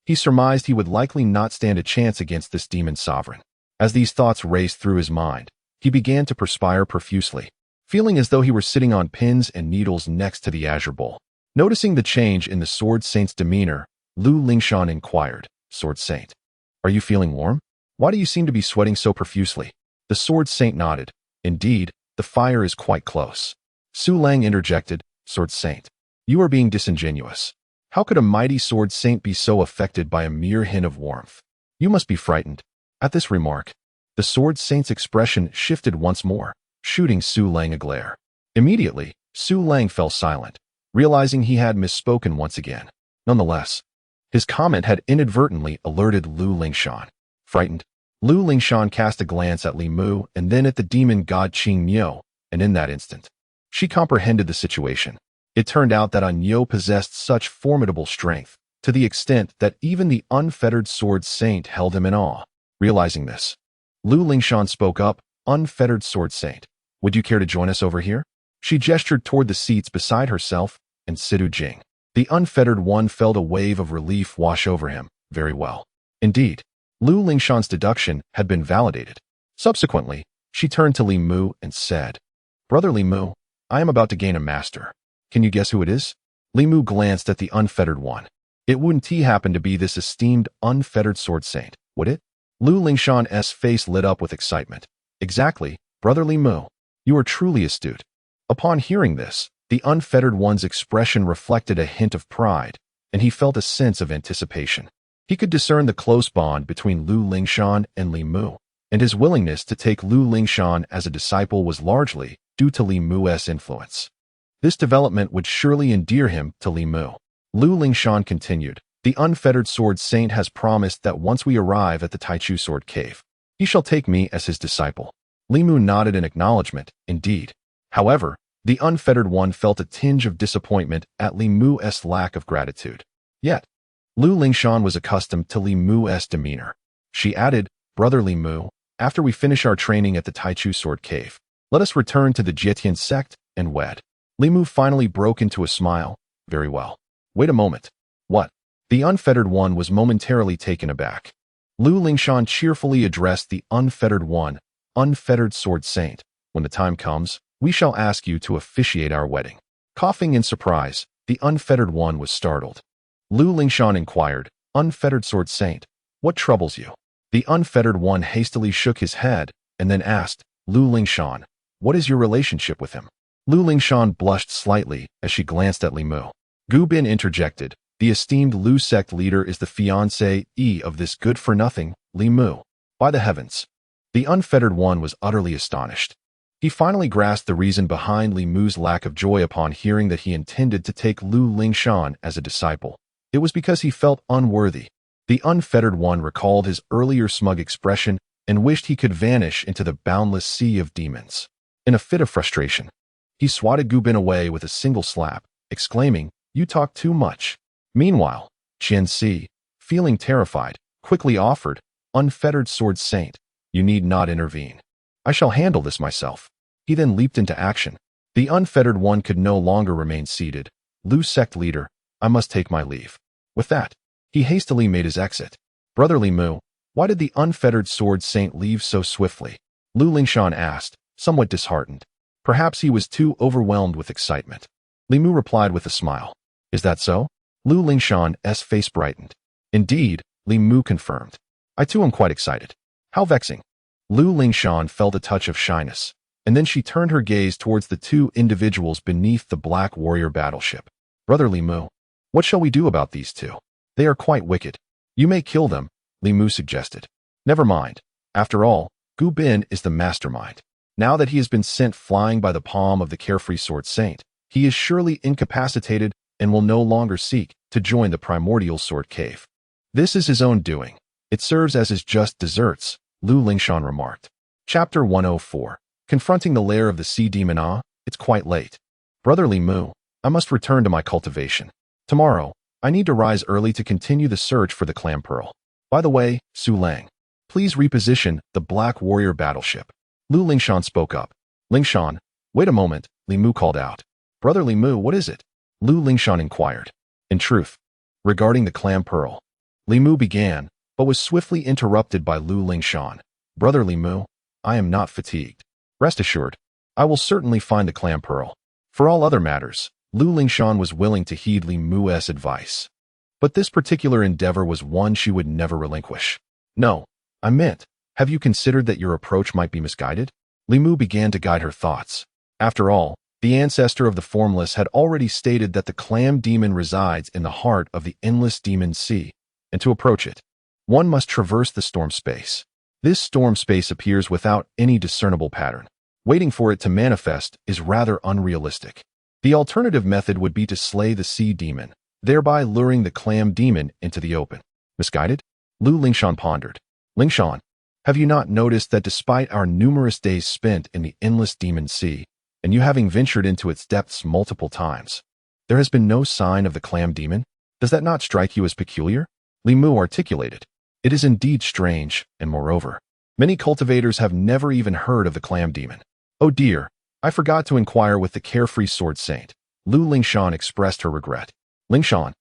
he surmised he would likely not stand a chance against this demon sovereign. As these thoughts raced through his mind, he began to perspire profusely, feeling as though he were sitting on pins and needles next to the azure bull. Noticing the change in the sword saint's demeanor, Lu Lingshan inquired, "Sword saint, are you feeling warm? Why do you seem to be sweating so profusely?" The sword saint nodded. "Indeed, the fire is quite close." Su Lang interjected, "Sword saint, You are being disingenuous. How could a mighty sword saint be so affected by a mere hint of warmth? You must be frightened. At this remark, the sword saint's expression shifted once more, shooting Su Lang a glare. Immediately, Su Lang fell silent, realizing he had misspoken once again. Nonetheless, his comment had inadvertently alerted Lu Lingshan. Frightened, Lu Lingshan cast a glance at Li Mu and then at the demon god Qing Niu, and in that instant, she comprehended the situation. It turned out that Niu possessed such formidable strength, to the extent that even the unfettered sword saint held him in awe. Realizing this, Lu Lingshan spoke up, "Unfettered sword saint, would you care to join us over here?" She gestured toward the seats beside herself and Sidu Jing. The unfettered one felt a wave of relief wash over him. Very well. Indeed, Lu Lingshan's deduction had been validated. Subsequently, she turned to Li Mu and said, "Brother Li Mu, I am about to gain a master. Can you guess who it is?" Li Mu glanced at the unfettered one. It wouldn't happen to be this esteemed unfettered sword saint, would it? Lu Lingshan's face lit up with excitement. "Exactly, Brother Li Mu. You are truly astute." Upon hearing this, the unfettered one's expression reflected a hint of pride, and he felt a sense of anticipation. He could discern the close bond between Lu Lingshan and Li Mu, and his willingness to take Lu Lingshan as a disciple was largely due to Li Mu's influence. This development would surely endear him to Li Mu. Lu Lingshan continued, "The unfettered sword saint has promised that once we arrive at the Taichu Sword Cave, he shall take me as his disciple." Li Mu nodded in acknowledgement, indeed. However, the unfettered one felt a tinge of disappointment at Li Mu's lack of gratitude. Yet, Lu Lingshan was accustomed to Li Mu's demeanor. She added, "Brother Li Mu, after we finish our training at the Taichu Sword Cave, let us return to the Jietian sect and wed." Li Mu finally broke into a smile. "Very well. Wait a moment. What?" The unfettered one was momentarily taken aback. Lu Lingshan cheerfully addressed the unfettered one, "Unfettered sword saint, when the time comes, we shall ask you to officiate our wedding." Coughing in surprise, the unfettered one was startled. Lu Lingshan inquired, "Unfettered sword saint, what troubles you?" The unfettered one hastily shook his head and then asked, "Lu Lingshan, what is your relationship with him?" Lu Lingshan blushed slightly as she glanced at Li Mu. Gu Bin interjected, "The esteemed Lu sect leader is the fiancée of this good-for-nothing, Li Mu." By the heavens! The unfettered one was utterly astonished. He finally grasped the reason behind Li Mu's lack of joy upon hearing that he intended to take Lu Lingshan as a disciple. It was because he felt unworthy. The unfettered one recalled his earlier smug expression and wished he could vanish into the boundless sea of demons. In a fit of frustration, he swatted Gu Bin away with a single slap, exclaiming, "You talk too much." Meanwhile, Fiancée, feeling terrified, quickly offered, "Unfettered sword saint, you need not intervene. I shall handle this myself." He then leaped into action. The unfettered one could no longer remain seated. "Lu sect leader, I must take my leave." With that, he hastily made his exit. "Brother Li Mu, why did the unfettered sword saint leave so swiftly?" Lu Lingshan asked, somewhat disheartened. Perhaps he was too overwhelmed with excitement. Li Mu replied with a smile. "Is that so?" Lu Lingshan's face brightened. "Indeed," Li Mu confirmed. "I too am quite excited." "How vexing." Lu Lingshan felt a touch of shyness, and then she turned her gaze towards the two individuals beneath the Black Warrior battleship. "Brother Li Mu, what shall we do about these two? They are quite wicked." "You may kill them," Li Mu suggested. "Never mind. After all, Gu Bin is the mastermind. Now that he has been sent flying by the palm of the carefree sword saint, he is surely incapacitated and will no longer seek to join the primordial sword cave. This is his own doing. It serves as his just deserts," Lu Lingshan remarked. Chapter 104. Confronting the lair of the sea demon. It's quite late. "Brother Li Mu, I must return to my cultivation. Tomorrow, I need to rise early to continue the search for the clam pearl. By the way, Su Lang, please reposition the Black Warrior battleship." Lu Lingshan spoke up. "Lingshan, wait a moment," Li Mu called out. "Brother Li Mu, what is it?" Lu Lingshan inquired. "In truth, regarding the clam pearl," Li Mu began, but was swiftly interrupted by Lu Lingshan. "Brother Li Mu, I am not fatigued. Rest assured, I will certainly find the clam pearl." For all other matters, Lu Lingshan was willing to heed Li Mu's advice. But this particular endeavor was one she would never relinquish. "No, I meant, have you considered that your approach might be misguided?" Li Mu began to guide her thoughts. After all, The ancestor of the Formless had already stated that the clam demon resides in the heart of the endless demon sea, and to approach it, one must traverse the storm space. This storm space appears without any discernible pattern. Waiting for it to manifest is rather unrealistic. The alternative method would be to slay the sea demon, thereby luring the clam demon into the open. Misguided? Lu Lingshan pondered. Lingshan, have you not noticed that despite our numerous days spent in the endless demon sea, and you having ventured into its depths multiple times, there has been no sign of the clam demon? Does that not strike you as peculiar? Li Mu articulated. It is indeed strange, and moreover, many cultivators have never even heard of the clam demon. Oh dear, I forgot to inquire with the carefree sword saint. Lu Lingshan expressed her regret. Lingshan,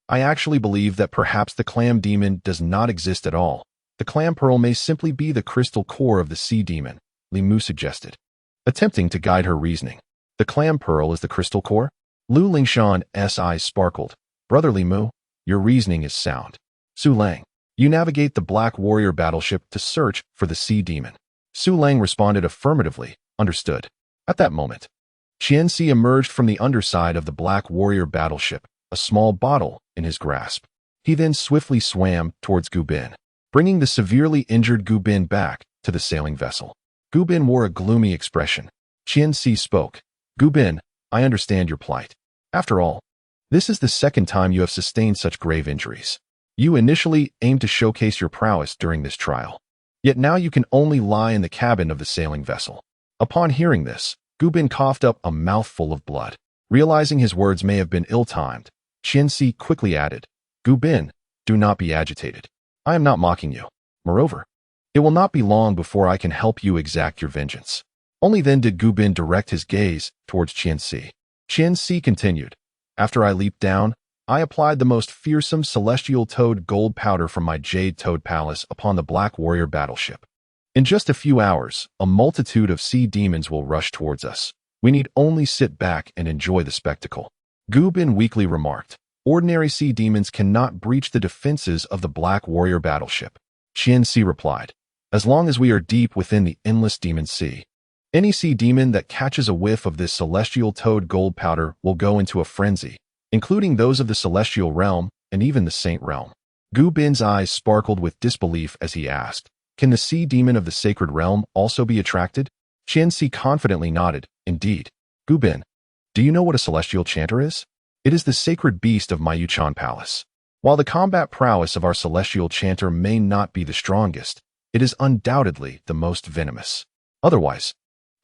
I actually believe that perhaps the clam demon does not exist at all. The clam pearl may simply be the crystal core of the sea demon, Li Mu suggested, attempting to guide her reasoning. The clam pearl is the crystal core? Lu Lingshan's eyes sparkled. Brother Li Mu, your reasoning is sound. Su Lang, you navigate the Black Warrior battleship to search for the sea demon. Su Lang responded affirmatively. Understood. At that moment, Fiancée emerged from the underside of the Black Warrior battleship, a small bottle in his grasp. He then swiftly swam towards Gu Bin, bringing the severely injured Gu Bin back to the sailing vessel. Gu Bin wore a gloomy expression. Fiancée spoke. Gu Bin, I understand your plight. After all, this is the second time you have sustained such grave injuries. You initially aimed to showcase your prowess during this trial. Yet now you can only lie in the cabin of the sailing vessel. Upon hearing this, Gu Bin coughed up a mouthful of blood. Realizing his words may have been ill-timed, Fiancée quickly added, Gu Bin, do not be agitated. I am not mocking you. Moreover, it will not be long before I can help you exact your vengeance. Only then did Gu Bin direct his gaze towards Fiancée. Fiancée continued, after I leaped down, I applied the most fearsome celestial toad gold powder from my jade toad palace upon the Black Warrior battleship. In just a few hours, a multitude of sea demons will rush towards us. We need only sit back and enjoy the spectacle. Gu Bin weakly remarked, ordinary sea demons cannot breach the defenses of the Black Warrior battleship. Fiancée replied, as long as we are deep within the endless demon sea, any sea demon that catches a whiff of this celestial toad gold powder will go into a frenzy, including those of the celestial realm and even the saint realm. Gu Bin's eyes sparkled with disbelief as he asked, can the sea demon of the sacred realm also be attracted? Fiancée confidently nodded, indeed. Gu Bin, do you know what a celestial chanter is? It is the sacred beast of my Yuchan palace. While the combat prowess of our celestial chanter may not be the strongest, it is undoubtedly the most venomous. Otherwise,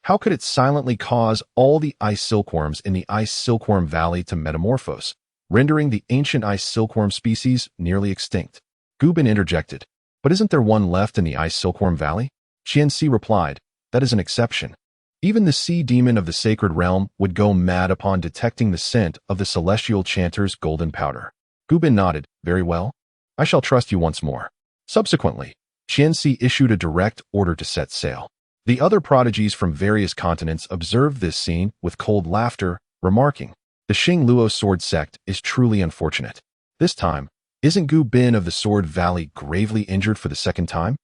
how could it silently cause all the ice silkworms in the ice silkworm valley to metamorphose, rendering the ancient ice silkworm species nearly extinct? Gu Bin interjected, but isn't there one left in the ice silkworm valley? Fiancée replied, that is an exception. Even the sea demon of the sacred realm would go mad upon detecting the scent of the celestial chanter's golden powder. Gu Bin nodded, very well. I shall trust you once more. Subsequently, Fiancée issued a direct order to set sail. The other prodigies from various continents observed this scene with cold laughter, remarking, the Xing Luo sword sect is truly unfortunate. This time, isn't Gu Bin of the Sword Valley gravely injured for the second time?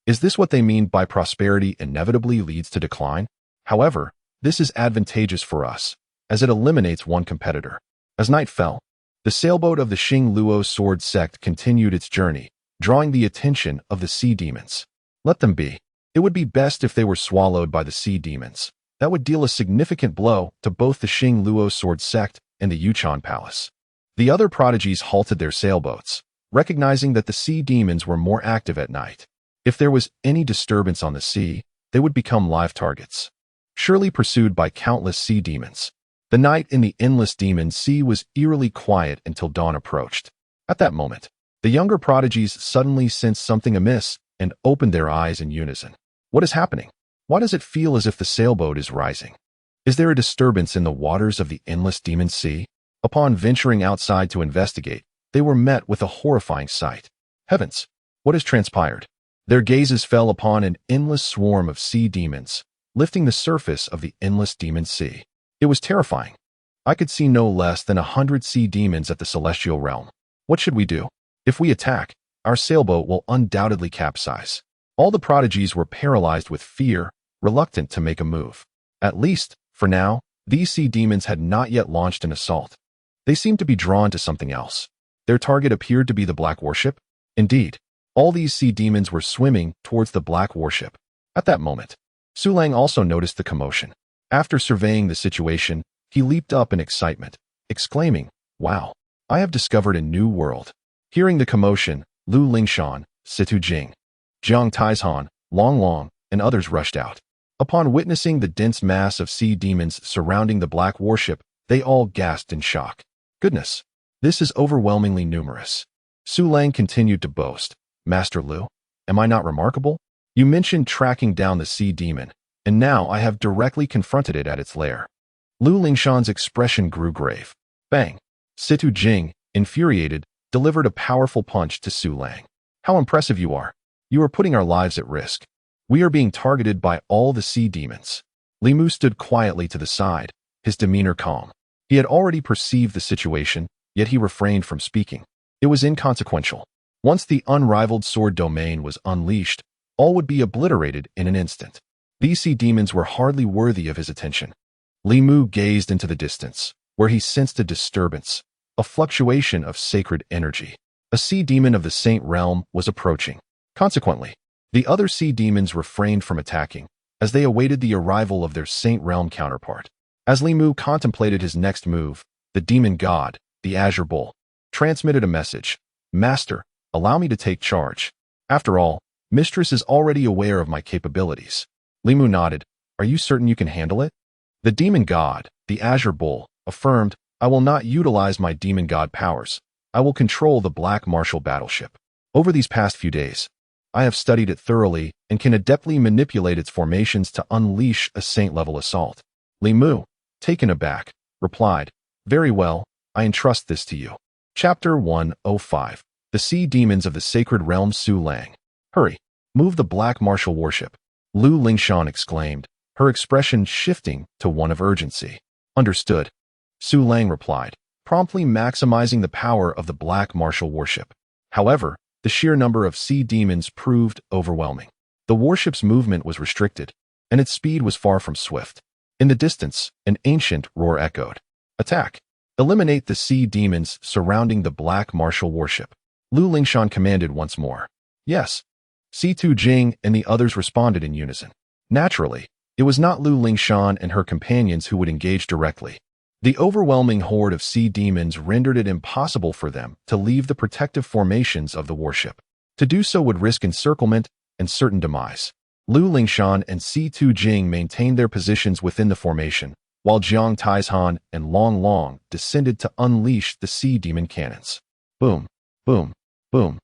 Is this what they mean by prosperity inevitably leads to decline? However, this is advantageous for us, as it eliminates one competitor. As night fell, the sailboat of the Xing Luo sword sect continued its journey, drawing the attention of the sea demons. Let them be. It would be best if they were swallowed by the sea demons. That would deal a significant blow to both the Xing Luo sword sect and the Yuchan palace. The other prodigies halted their sailboats, recognizing that the sea demons were more active at night. If there was any disturbance on the sea, they would become live targets. Surely pursued by countless sea demons, the night in the endless demon sea was eerily quiet until dawn approached. At that moment, the younger prodigies suddenly sensed something amiss and opened their eyes in unison. What is happening? Why does it feel as if the sailboat is rising? Is there a disturbance in the waters of the endless demon sea? Upon venturing outside to investigate, they were met with a horrifying sight. Heavens! What has transpired? Their gazes fell upon an endless swarm of sea demons, lifting the surface of the endless demon sea. It was terrifying. I could see no less than 100 sea demons at the celestial realm. What should we do? If we attack, our sailboat will undoubtedly capsize. All the prodigies were paralyzed with fear, reluctant to make a move. At least, for now, These sea demons had not yet launched an assault. They seemed to be drawn to something else. Their target appeared to be the black warship. Indeed, all these sea demons were swimming towards the black warship. At that moment, Su Lang also noticed the commotion. After surveying the situation, he leaped up in excitement, exclaiming, "Wow, I have discovered a new world." Hearing the commotion, Lu Lingshan, Situ Jing, Jiang Taizhan, Long Long, and others rushed out. Upon witnessing the dense mass of sea demons surrounding the black warship, they all gasped in shock. "Goodness, this is overwhelmingly numerous." Su Lang continued to boast, "Master Lu, am I not remarkable? You mentioned tracking down the sea demon, and now I have directly confronted it at its lair." Lu Lingshan's expression grew grave. Bang! Situ Jing, infuriated, delivered a powerful punch to Su Lang. "How impressive you are! You are putting our lives at risk. We are being targeted by all the sea demons." Li Mu stood quietly to the side, his demeanor calm. He had already perceived the situation, yet he refrained from speaking. It was inconsequential. Once the unrivaled sword domain was unleashed, all would be obliterated in an instant. These sea demons were hardly worthy of his attention. Li Mu gazed into the distance, where he sensed a disturbance, a fluctuation of sacred energy. A sea demon of the Saint Realm was approaching. Consequently, the other sea demons refrained from attacking, as they awaited the arrival of their Saint Realm counterpart. As Li Mu contemplated his next move, the demon god, the Azure Bull, transmitted a message. "Master, allow me to take charge. After all, Mistress is already aware of my capabilities." Li Mu nodded. "Are you certain you can handle it?" The demon god, the Azure Bull, affirmed, "I will not utilize my demon god powers. I will control the Black Marshal battleship. Over these past few days, I have studied it thoroughly and can adeptly manipulate its formations to unleash a saint-level assault." Li Mu, taken aback, replied, "Very well, I entrust this to you." Chapter 105. The Sea Demons of the Sacred Realm. Su Lang. "Hurry, move the Black Marshal warship," Lu Lingshan exclaimed, her expression shifting to one of urgency. "Understood," Su Lang replied, promptly maximizing the power of the Black Marshal warship. However, the sheer number of sea demons proved overwhelming. The warship's movement was restricted, and its speed was far from swift. In the distance, an ancient roar echoed. "Attack! Eliminate the sea demons surrounding the Black Marshal warship," Lu Lingshan commanded once more. "Yes." Situ Jing and the others responded in unison. Naturally, it was not Lu Lingshan and her companions who would engage directly. The overwhelming horde of sea demons rendered it impossible for them to leave the protective formations of the warship. To do so would risk encirclement and certain demise. Lu Lingshan and Situ Jing maintained their positions within the formation, while Jiang Taizhan and Long Long descended to unleash the sea demon cannons. Boom, boom, boom.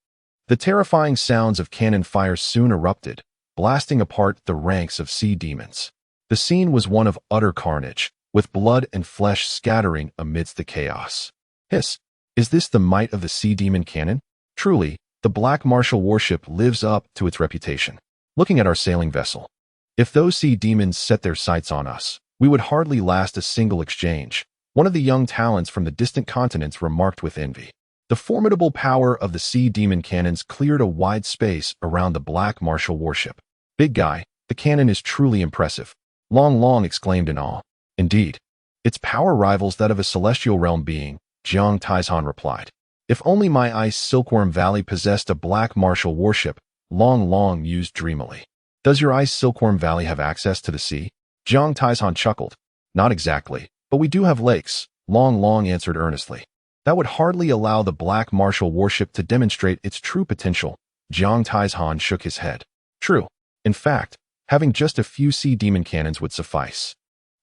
The terrifying sounds of cannon fire soon erupted, blasting apart the ranks of sea demons. The scene was one of utter carnage, with blood and flesh scattering amidst the chaos. Hiss! Is this the might of the sea demon cannon? Truly, the Black Marshal warship lives up to its reputation. Looking at our sailing vessel, if those sea demons set their sights on us, we would hardly last a single exchange, one of the young talents from the distant continents remarked with envy. The formidable power of the sea demon cannons cleared a wide space around the Black Marshal warship. "Big guy, the cannon is truly impressive," Long Long exclaimed in awe. "Indeed, its power rivals that of a celestial realm being," Jiang Taizhan replied. "If only my ice Silkworm Valley possessed a Black Marshal warship," Long Long mused dreamily. "Does your ice Silkworm Valley have access to the sea?" Jiang Taizhan chuckled. "Not exactly, but we do have lakes," Long Long answered earnestly. "That would hardly allow the Black Marshal warship to demonstrate its true potential." Jiang Taizhan shook his head. "True. In fact, having just a few sea demon cannons would suffice.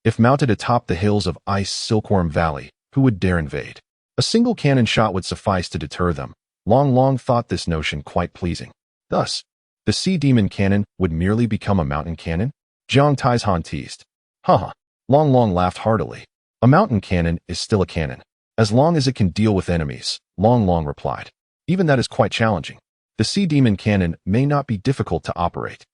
If mounted atop the hills of Ice Silkworm Valley, who would dare invade? A single cannon shot would suffice to deter them." Long Long thought this notion quite pleasing. Thus, the sea demon cannon would merely become a mountain cannon? Jiang Taizhan teased. Haha. Long Long laughed heartily. "A mountain cannon is still a cannon, as long as it can deal with enemies," Long Long replied. "Even that is quite challenging. The sea demon cannon may not be difficult to operate,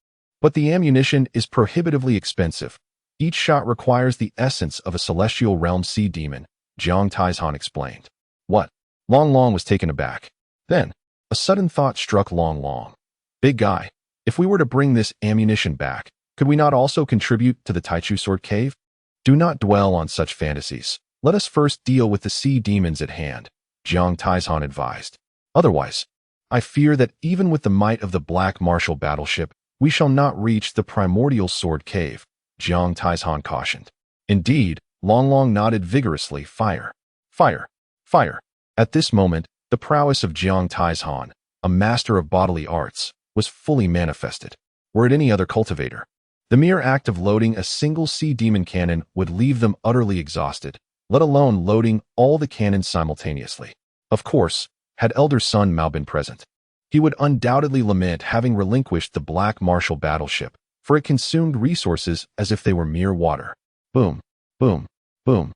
but the ammunition is prohibitively expensive. Each shot requires the essence of a celestial realm sea demon," Jiang Taizhan explained. "What?" Long Long was taken aback. Then, a sudden thought struck Long Long. "Big guy, if we were to bring this ammunition back, could we not also contribute to the Taichu Sword Cave?" Do not dwell on such fantasies. Let us first deal with the sea demons at hand, Jiang Taizhan advised. Otherwise, I fear that even with the might of the Black Marshal battleship, we shall not reach the primordial sword cave, Jiang Taizhan cautioned. Indeed, Long Long nodded vigorously. Fire! Fire! Fire! At this moment, the prowess of Jiang Taizhan, a master of bodily arts, was fully manifested. Were it any other cultivator, the mere act of loading a single sea demon cannon would leave them utterly exhausted, let alone loading all the cannons simultaneously. Of course, had elder son Mao been present, he would undoubtedly lament having relinquished the Black Marshal battleship, for it consumed resources as if they were mere water. Boom, boom, boom.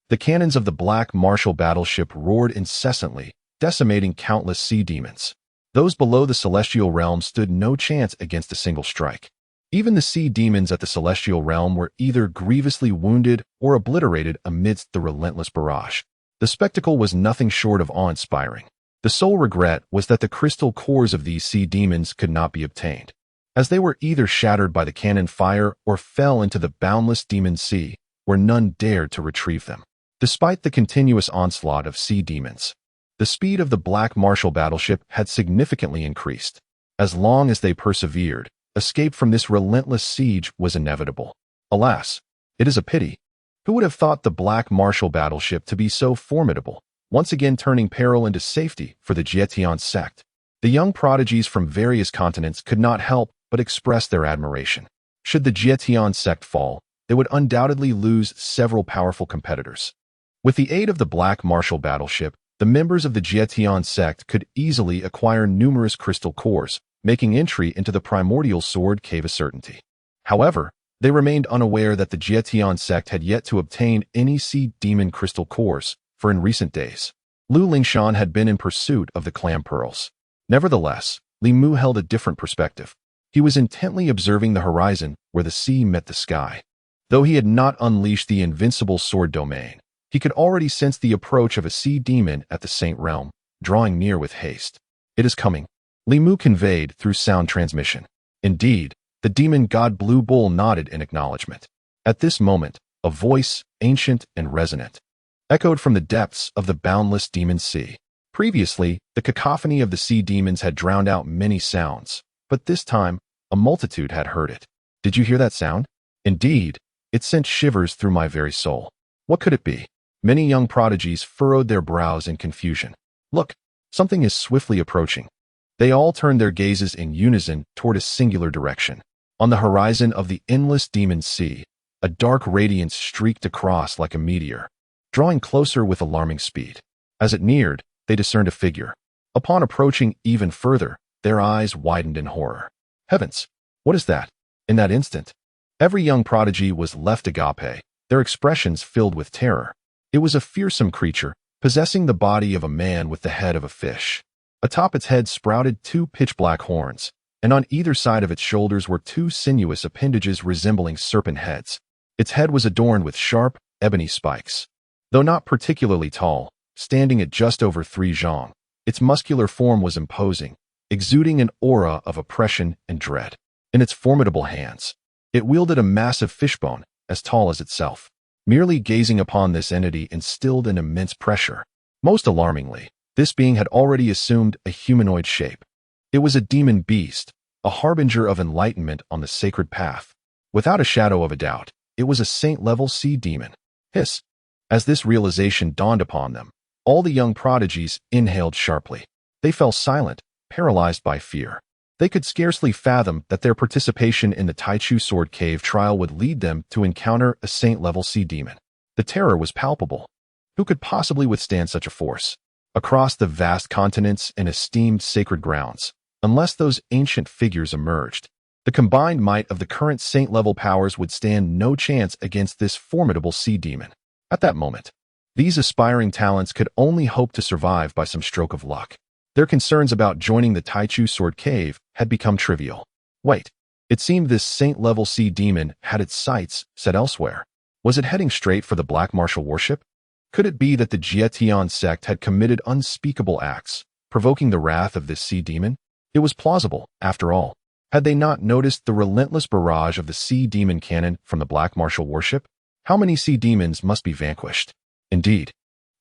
The cannons of the Black Marshal battleship roared incessantly, decimating countless sea demons. Those below the celestial realm stood no chance against a single strike. Even the sea demons at the celestial realm were either grievously wounded or obliterated amidst the relentless barrage. The spectacle was nothing short of awe-inspiring. The sole regret was that the crystal cores of these sea demons could not be obtained, as they were either shattered by the cannon fire or fell into the boundless demon sea, where none dared to retrieve them. Despite the continuous onslaught of sea demons, the speed of the Black Marshal battleship had significantly increased. As long as they persevered, escape from this relentless siege was inevitable. Alas, it is a pity. Who would have thought the Black Marshal battleship to be so formidable, once again turning peril into safety for the Jietian sect? The young prodigies from various continents could not help but express their admiration. Should the Jietian sect fall, they would undoubtedly lose several powerful competitors. With the aid of the Black Marshal battleship, the members of the Jietian sect could easily acquire numerous crystal cores, making entry into the primordial sword cave a certainty. However, they remained unaware that the Jietian sect had yet to obtain any sea demon crystal cores, for in recent days, Lu Lingshan had been in pursuit of the clam pearls. Nevertheless, Li Mu held a different perspective. He was intently observing the horizon where the sea met the sky. Though he had not unleashed the invincible sword domain, he could already sense the approach of a sea demon at the Saint Realm, drawing near with haste. It is coming, Li Mu conveyed through sound transmission. Indeed, the demon god Blue Bull nodded in acknowledgement. At this moment, a voice, ancient and resonant, echoed from the depths of the boundless demon sea. Previously, the cacophony of the sea demons had drowned out many sounds, but this time, a multitude had heard it. Did you hear that sound? Indeed, it sent shivers through my very soul. What could it be? Many young prodigies furrowed their brows in confusion. Look, something is swiftly approaching. They all turned their gazes in unison toward a singular direction. On the horizon of the endless demon sea, a dark radiance streaked across like a meteor, drawing closer with alarming speed. As it neared, they discerned a figure. Upon approaching even further, their eyes widened in horror. Heavens! What is that? In that instant, every young prodigy was left agape, their expressions filled with terror. It was a fearsome creature, possessing the body of a man with the head of a fish. Atop its head sprouted two pitch-black horns, and on either side of its shoulders were two sinuous appendages resembling serpent heads. Its head was adorned with sharp, ebony spikes. Though not particularly tall, standing at just over 3 zhang, its muscular form was imposing, exuding an aura of oppression and dread. In its formidable hands, it wielded a massive fishbone, as tall as itself. Merely gazing upon this entity instilled an immense pressure. Most alarmingly, this being had already assumed a humanoid shape. It was a demon beast, a harbinger of enlightenment on the sacred path. Without a shadow of a doubt, it was a saint-level sea demon. Hiss! As this realization dawned upon them, all the young prodigies inhaled sharply. They fell silent, paralyzed by fear. They could scarcely fathom that their participation in the Taichu Sword Cave trial would lead them to encounter a saint-level sea demon. The terror was palpable. Who could possibly withstand such a force? Across the vast continents and esteemed sacred grounds, unless those ancient figures emerged, the combined might of the current saint-level powers would stand no chance against this formidable sea demon. At that moment, these aspiring talents could only hope to survive by some stroke of luck. Their concerns about joining the Taichu Sword Cave had become trivial. Wait, it seemed this saint-level sea demon had its sights set elsewhere. Was it heading straight for the Black Marshal worship? Could it be that the Jietian sect had committed unspeakable acts, provoking the wrath of this sea demon? It was plausible, after all. Had they not noticed the relentless barrage of the sea demon cannon from the Black Marshal worship? How many sea demons must be vanquished? Indeed,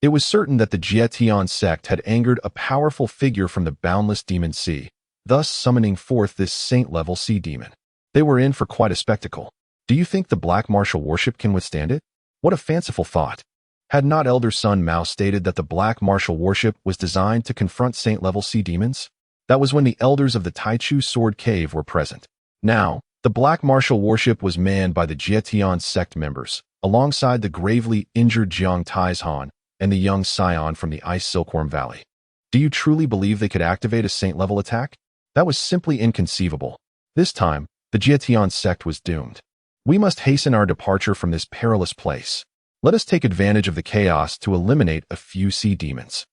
it was certain that the Jietian sect had angered a powerful figure from the boundless demon sea, thus summoning forth this saint-level sea demon. They were in for quite a spectacle. Do you think the Black Martial worship can withstand it? What a fanciful thought. Had not Elder Sun Mao stated that the Black Martial worship was designed to confront saint-level sea demons? That was when the elders of the Taichu Sword Cave were present. Now, the Black Martial worship was manned by the Jietian sect members, alongside the gravely injured Jiang Taizhan and the young scion from the Ice Silkworm Valley. Do you truly believe they could activate a saint-level attack? That was simply inconceivable. This time, the Jietian sect was doomed. We must hasten our departure from this perilous place. Let us take advantage of the chaos to eliminate a few sea demons,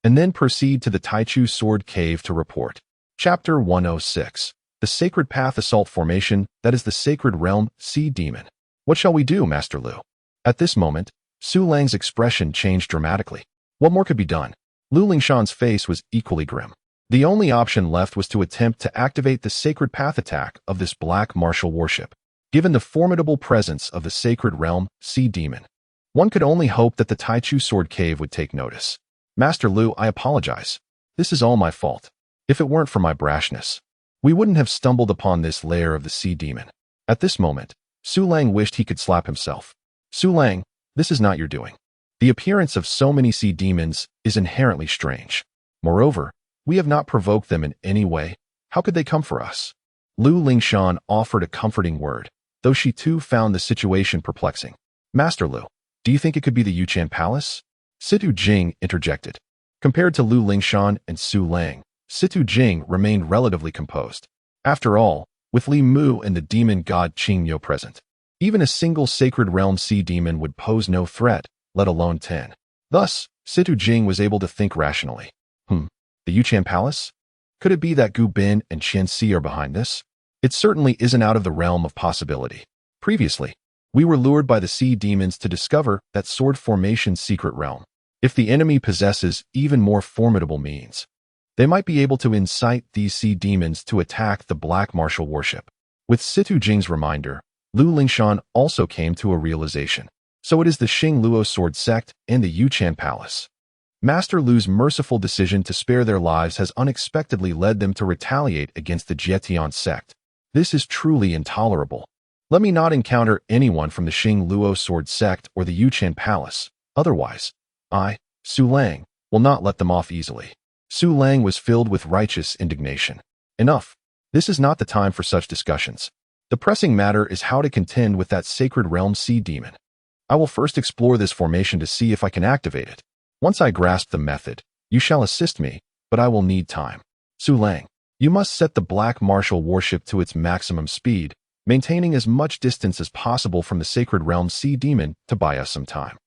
and then proceed to the Taichu Sword Cave to report. Chapter 106. The Sacred Path Assault Formation, that is the Sacred Realm Sea Demon. What shall we do, Master Lu? At this moment, Su Lang's expression changed dramatically. What more could be done? Lu Lingshan's face was equally grim. The only option left was to attempt to activate the Sacred Path attack of this Black Martial worship. Given the formidable presence of the Sacred Realm Sea Demon, one could only hope that the Taichu Sword Cave would take notice. Master Lu, I apologize. This is all my fault. If it weren't for my brashness, we wouldn't have stumbled upon this lair of the Sea Demon. At this moment, Su Lang wished he could slap himself. Su Lang, this is not your doing. The appearance of so many sea demons is inherently strange. Moreover, we have not provoked them in any way. How could they come for us? Lu Lingshan offered a comforting word, though she too found the situation perplexing. Master Lu, do you think it could be the Yuchan Palace? Situ Jing interjected. Compared to Lu Lingshan and Su Lang, Situ Jing remained relatively composed. After all, with Li Mu and the demon god Qing Yo present, even a single Sacred Realm Sea Demon would pose no threat, let alone 10. Thus, Situ Jing was able to think rationally. The Yuchan Palace? Could it be that Gu Bin and Qian Si are behind this? It certainly isn't out of the realm of possibility. Previously, we were lured by the sea demons to discover that sword formation's secret realm. If the enemy possesses even more formidable means, they might be able to incite these sea demons to attack the Black Martial worship. With Situ Jing's reminder, Lu Lingshan also came to a realization. So it is the Xing Luo sword sect and the Yuchan Palace. Master Lu's merciful decision to spare their lives has unexpectedly led them to retaliate against the Jietian sect. This is truly intolerable. Let me not encounter anyone from the Xing Luo sword sect or the Yuchan Palace. Otherwise, I, Su Lang, will not let them off easily. Su Lang was filled with righteous indignation. Enough. This is not the time for such discussions. The pressing matter is how to contend with that Sacred Realm Sea Demon. I will first explore this formation to see if I can activate it. Once I grasp the method, you shall assist me, but I will need time. Su Lang, you must set the Black Martial worship to its maximum speed, maintaining as much distance as possible from the Sacred Realm Sea Demon to buy us some time.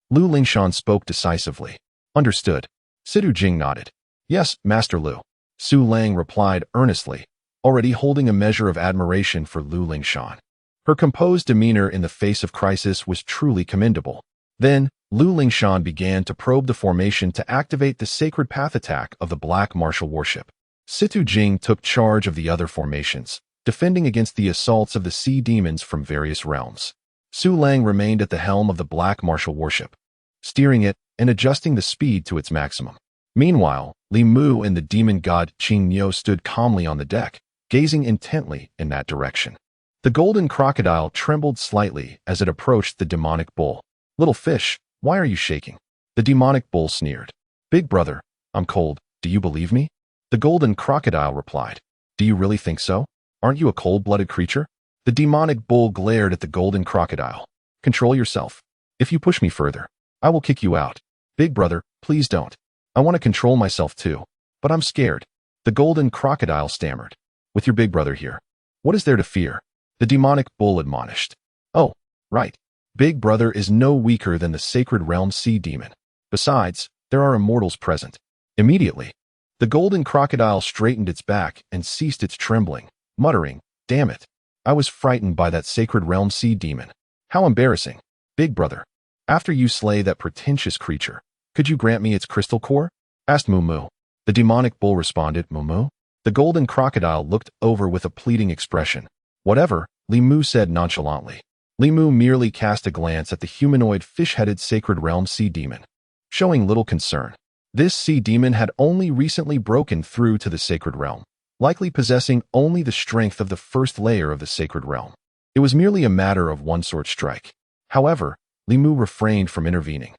Lu Lingshan spoke decisively. Understood. Situ Jing nodded. Yes, Master Lu. Su Lang replied earnestly, already holding a measure of admiration for Lu Lingshan. Her composed demeanor in the face of crisis was truly commendable. Then, Lu Lingshan began to probe the formation to activate the Sacred Path attack of the Black Martial worship. Situ Jing took charge of the other formations, defending against the assaults of the sea demons from various realms. Su Lang remained at the helm of the Black Martial worship, steering it and adjusting the speed to its maximum. Meanwhile, Li Mu and the demon god Qing Yo stood calmly on the deck, gazing intently in that direction. The golden crocodile trembled slightly as it approached the demonic bull. Little fish, why are you shaking? The demonic bull sneered. Big brother, I'm cold, do you believe me? The golden crocodile replied. Do you really think so? Aren't you a cold-blooded creature? The demonic bull glared at the golden crocodile. Control yourself. If you push me further, I will kick you out. Big brother, please don't. I want to control myself too, but I'm scared. The golden crocodile stammered. With your big brother here, what is there to fear? The demonic bull admonished. Oh, right. Big brother is no weaker than the Sacred Realm Sea Demon. Besides, there are immortals present. Immediately, the golden crocodile straightened its back and ceased its trembling, muttering, Damn it. I was frightened by that Sacred Realm Sea Demon. How embarrassing. Big brother, after you slay that pretentious creature, could you grant me its crystal core? Asked Moo. The demonic bull responded, Moo. The golden crocodile looked over with a pleading expression. Whatever, Li Mu said nonchalantly. Li Mu merely cast a glance at the humanoid fish-headed Sacred Realm sea demon, showing little concern. This sea demon had only recently broken through to the Sacred Realm, likely possessing only the strength of the first layer of the Sacred Realm. It was merely a matter of one sword strike. However, Li Mu refrained from intervening,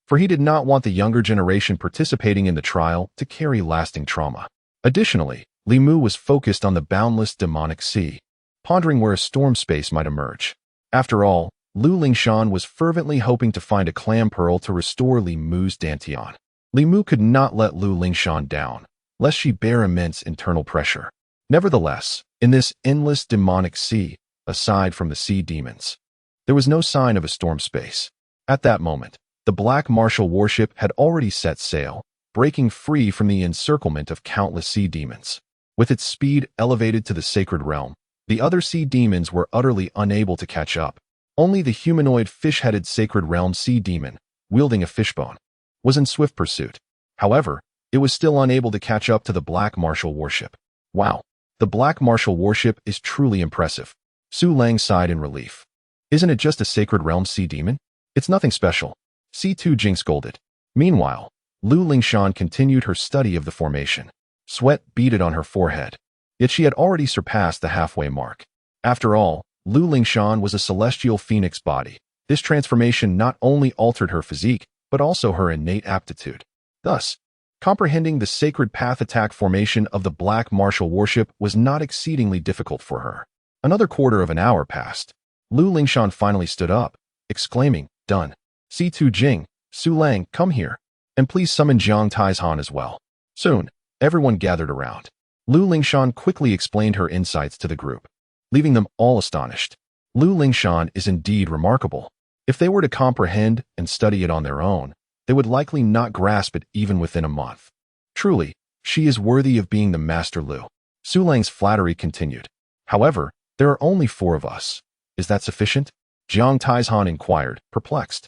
for he did not want the younger generation participating in the trial to carry lasting trauma. Additionally, Li Mu was focused on the boundless demonic sea, pondering where a storm space might emerge. After all, Lu Lingshan was fervently hoping to find a clam pearl to restore Li Mu's dantian. Li Mu could not let Lu Lingshan down, lest she bear immense internal pressure. Nevertheless, in this endless demonic sea, aside from the sea demons, there was no sign of a storm space. At that moment, the Black Martial warship had already set sail, breaking free from the encirclement of countless sea demons. With its speed elevated to the Sacred Realm, the other sea demons were utterly unable to catch up. Only the humanoid fish-headed Sacred Realm sea demon, wielding a fishbone, was in swift pursuit. However, it was still unable to catch up to the Black Martial warship. Wow, the Black Martial warship is truly impressive. Su Lang sighed in relief. Isn't it just a Sacred Realm sea demon? It's nothing special. C2 Jing scolded. Meanwhile, Lu Lingshan continued her study of the formation. Sweat beaded on her forehead. Yet she had already surpassed the halfway mark. After all, Lu Lingshan was a celestial phoenix body. This transformation not only altered her physique, but also her innate aptitude. Thus, comprehending the sacred path attack formation of the Black Martial warship was not exceedingly difficult for her. Another quarter of an hour passed. Lu Lingshan finally stood up, exclaiming, "Done. C2 Jing, Su Lang, come here. And please summon Jiang Taizhan as well." Soon, everyone gathered around. Lu Lingshan quickly explained her insights to the group, leaving them all astonished. Lu Lingshan is indeed remarkable. If they were to comprehend and study it on their own, they would likely not grasp it even within a month. Truly, she is worthy of being the Master Lu. Su Lang's flattery continued. However, there are only 4 of us. Is that sufficient? Jiang Taizhan inquired, perplexed.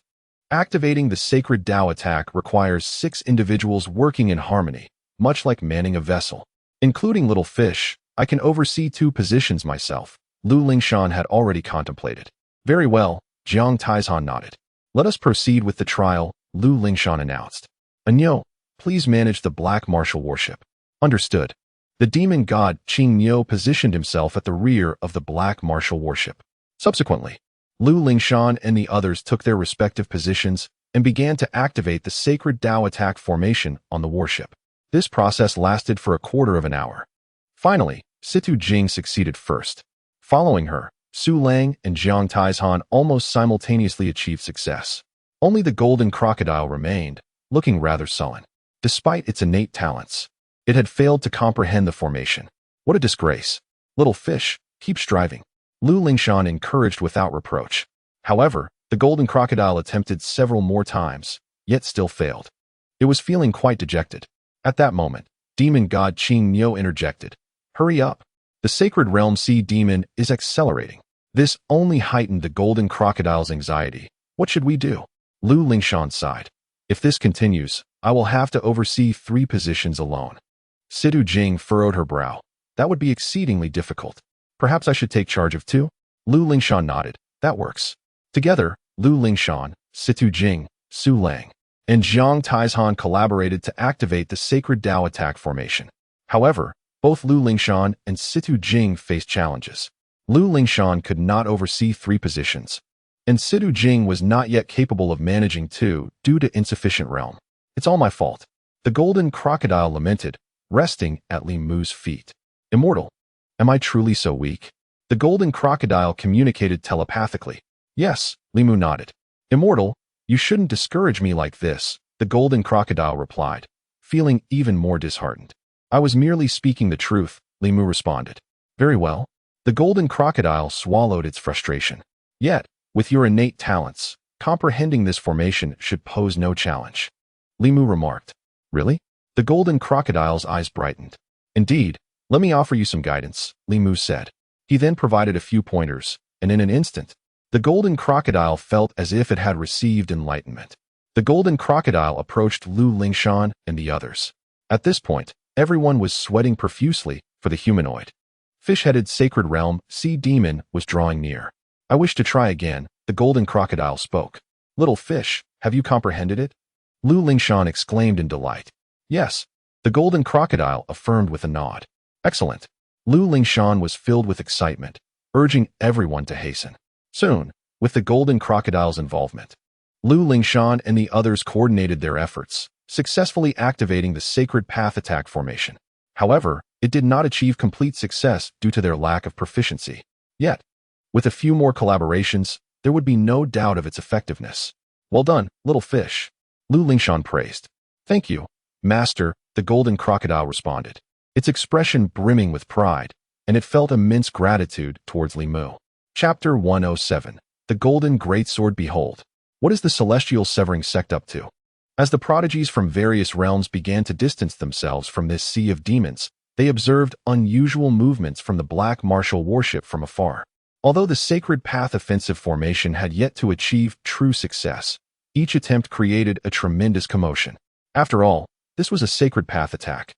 Activating the sacred Dao attack requires 6 individuals working in harmony, much like manning a vessel. Including little fish, I can oversee 2 positions myself, Lu Lingshan had already contemplated. Very well, Jiang Taizhan nodded. Let us proceed with the trial, Lu Lingshan announced. Anyo, please manage the Black Martial warship. Understood. The demon god Qing Nyo positioned himself at the rear of the Black Martial warship. Subsequently, Lu Lingshan and the others took their respective positions and began to activate the sacred Dao attack formation on the warship. This process lasted for a quarter of an hour. Finally, Situ Jing succeeded first. Following her, Su Lang and Jiang Taizhan almost simultaneously achieved success. Only the golden crocodile remained, looking rather sullen. Despite its innate talents, it had failed to comprehend the formation. What a disgrace. Little fish, keep striving. Lu Lingshan encouraged without reproach. However, the golden crocodile attempted several more times, yet still failed. It was feeling quite dejected. At that moment, demon god Qing Nyo interjected. Hurry up. The Sacred Realm Sea Demon is accelerating. This only heightened the golden crocodile's anxiety. What should we do? Lu Lingshan sighed. If this continues, I will have to oversee 3 positions alone. Situ Jing furrowed her brow. That would be exceedingly difficult. Perhaps I should take charge of 2? Lu Lingshan nodded. That works. Together, Lu Lingshan, Situ Jing, Su Lang, and Jiang Taizhan collaborated to activate the sacred Dao attack formation. However, both Lu Lingshan and Situ Jing faced challenges. Lu Lingshan could not oversee 3 positions, and Situ Jing was not yet capable of managing 2 due to insufficient realm. It's all my fault. The golden crocodile lamented, resting at Li Mu's feet. Immortal. Am I truly so weak? The golden crocodile communicated telepathically. Yes, Li Mu nodded. Immortal, you shouldn't discourage me like this, the golden crocodile replied, feeling even more disheartened. I was merely speaking the truth, Li Mu responded. Very well. The golden crocodile swallowed its frustration. Yet, with your innate talents, comprehending this formation should pose no challenge. Li Mu remarked. Really? The golden crocodile's eyes brightened. Indeed, let me offer you some guidance, Li Mu said. He then provided a few pointers, and in an instant, the golden crocodile felt as if it had received enlightenment. The golden crocodile approached Lu Lingshan and the others. At this point, everyone was sweating profusely for the humanoid. Fish-headed Sacred Realm Sea Demon was drawing near. I wish to try again, the golden crocodile spoke. Little fish, have you comprehended it? Lu Lingshan exclaimed in delight. Yes, the golden crocodile affirmed with a nod. Excellent. Lu Lingshan was filled with excitement, urging everyone to hasten. Soon, with the golden crocodile's involvement, Lu Lingshan and the others coordinated their efforts, successfully activating the sacred path attack formation. However, it did not achieve complete success due to their lack of proficiency. Yet, with a few more collaborations, there would be no doubt of its effectiveness. Well done, little fish. Lu Lingshan praised. Thank you, Master, the golden crocodile responded, its expression brimming with pride, and it felt immense gratitude towards Li Mu. Chapter 107. The Golden Greatsword. Behold, what is the celestial severing sect up to? As the prodigies from various realms began to distance themselves from this sea of demons, they observed unusual movements from the black martial warship from afar. Although the sacred path offensive formation had yet to achieve true success, each attempt created a tremendous commotion. After all, this was a sacred path attack.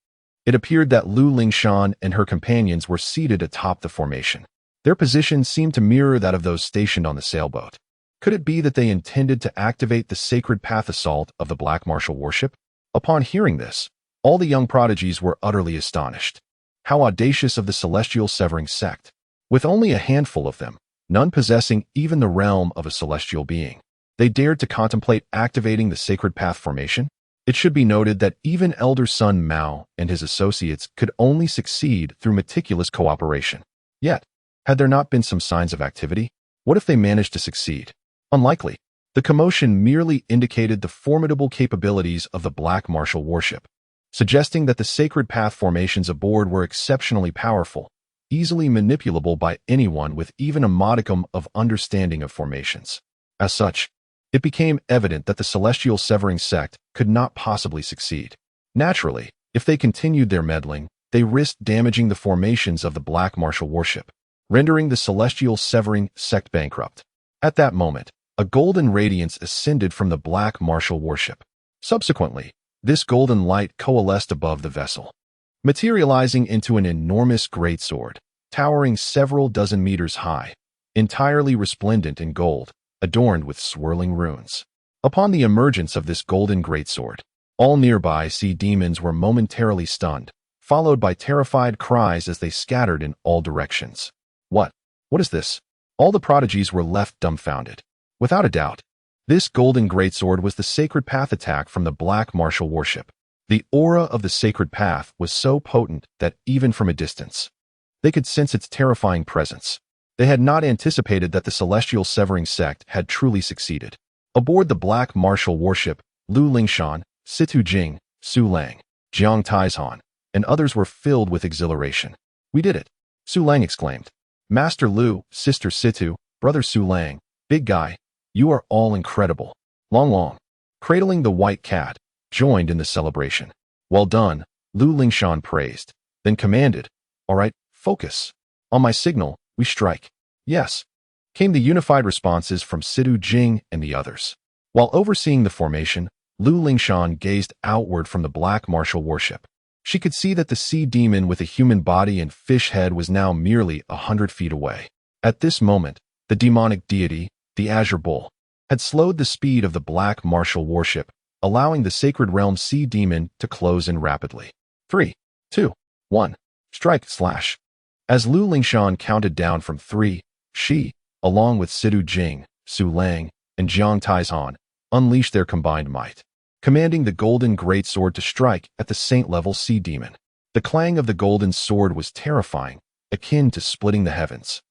It appeared that Lu Lingshan and her companions were seated atop the formation. Their position seemed to mirror that of those stationed on the sailboat. Could it be that they intended to activate the sacred path assault of the black martial warship? Upon hearing this, all the young prodigies were utterly astonished. How audacious of the celestial severing sect! With only a handful of them, none possessing even the realm of a celestial being, they dared to contemplate activating the sacred path formation? It should be noted that even Elder Sun Mao and his associates could only succeed through meticulous cooperation. Yet, had there not been some signs of activity? What if they managed to succeed? Unlikely. The commotion merely indicated the formidable capabilities of the black martial warship, suggesting that the sacred path formations aboard were exceptionally powerful, easily manipulable by anyone with even a modicum of understanding of formations. As such, it became evident that the celestial severing sect could not possibly succeed. Naturally, if they continued their meddling, they risked damaging the formations of the black martial warship, rendering the celestial severing sect bankrupt. At that moment, a golden radiance ascended from the black martial warship. Subsequently, this golden light coalesced above the vessel, materializing into an enormous greatsword, towering several dozen meters high, entirely resplendent in gold, adorned with swirling runes. Upon the emergence of this golden greatsword, all nearby sea demons were momentarily stunned, followed by terrified cries as they scattered in all directions. What? What is this? All the prodigies were left dumbfounded. Without a doubt, this golden greatsword was the sacred path attack from the black martial warship. The aura of the sacred path was so potent that even from a distance, they could sense its terrifying presence. They had not anticipated that the celestial severing sect had truly succeeded. Aboard the black martial warship, Lu Lingshan, Situ Jing, Su Lang, Jiang Taizhan, and others were filled with exhilaration. We did it, Su Lang exclaimed. Master Lu, Sister Situ, Brother Su Lang, Big Guy, you are all incredible. Long Long, cradling the white cat, joined in the celebration. Well done, Lu Lingshan praised, then commanded, all right, focus. On my signal, we strike. Yes, came the unified responses from Situ Jing and the others. While overseeing the formation, Lu Lingshan gazed outward from the black martial warship. She could see that the sea demon with a human body and fish head was now merely 100 feet away. At this moment, the demonic deity, the Azure Bull, had slowed the speed of the black martial warship, allowing the sacred realm sea demon to close in rapidly. 3, 2, 1, strike slash. As Lu Lingshan counted down from 3, she, along with Situ Jing, Su Lang, and Jiang Taizhan, unleashed their combined might, commanding the golden greatsword to strike at the saint-level sea demon. The clang of the golden sword was terrifying, akin to splitting the heavens.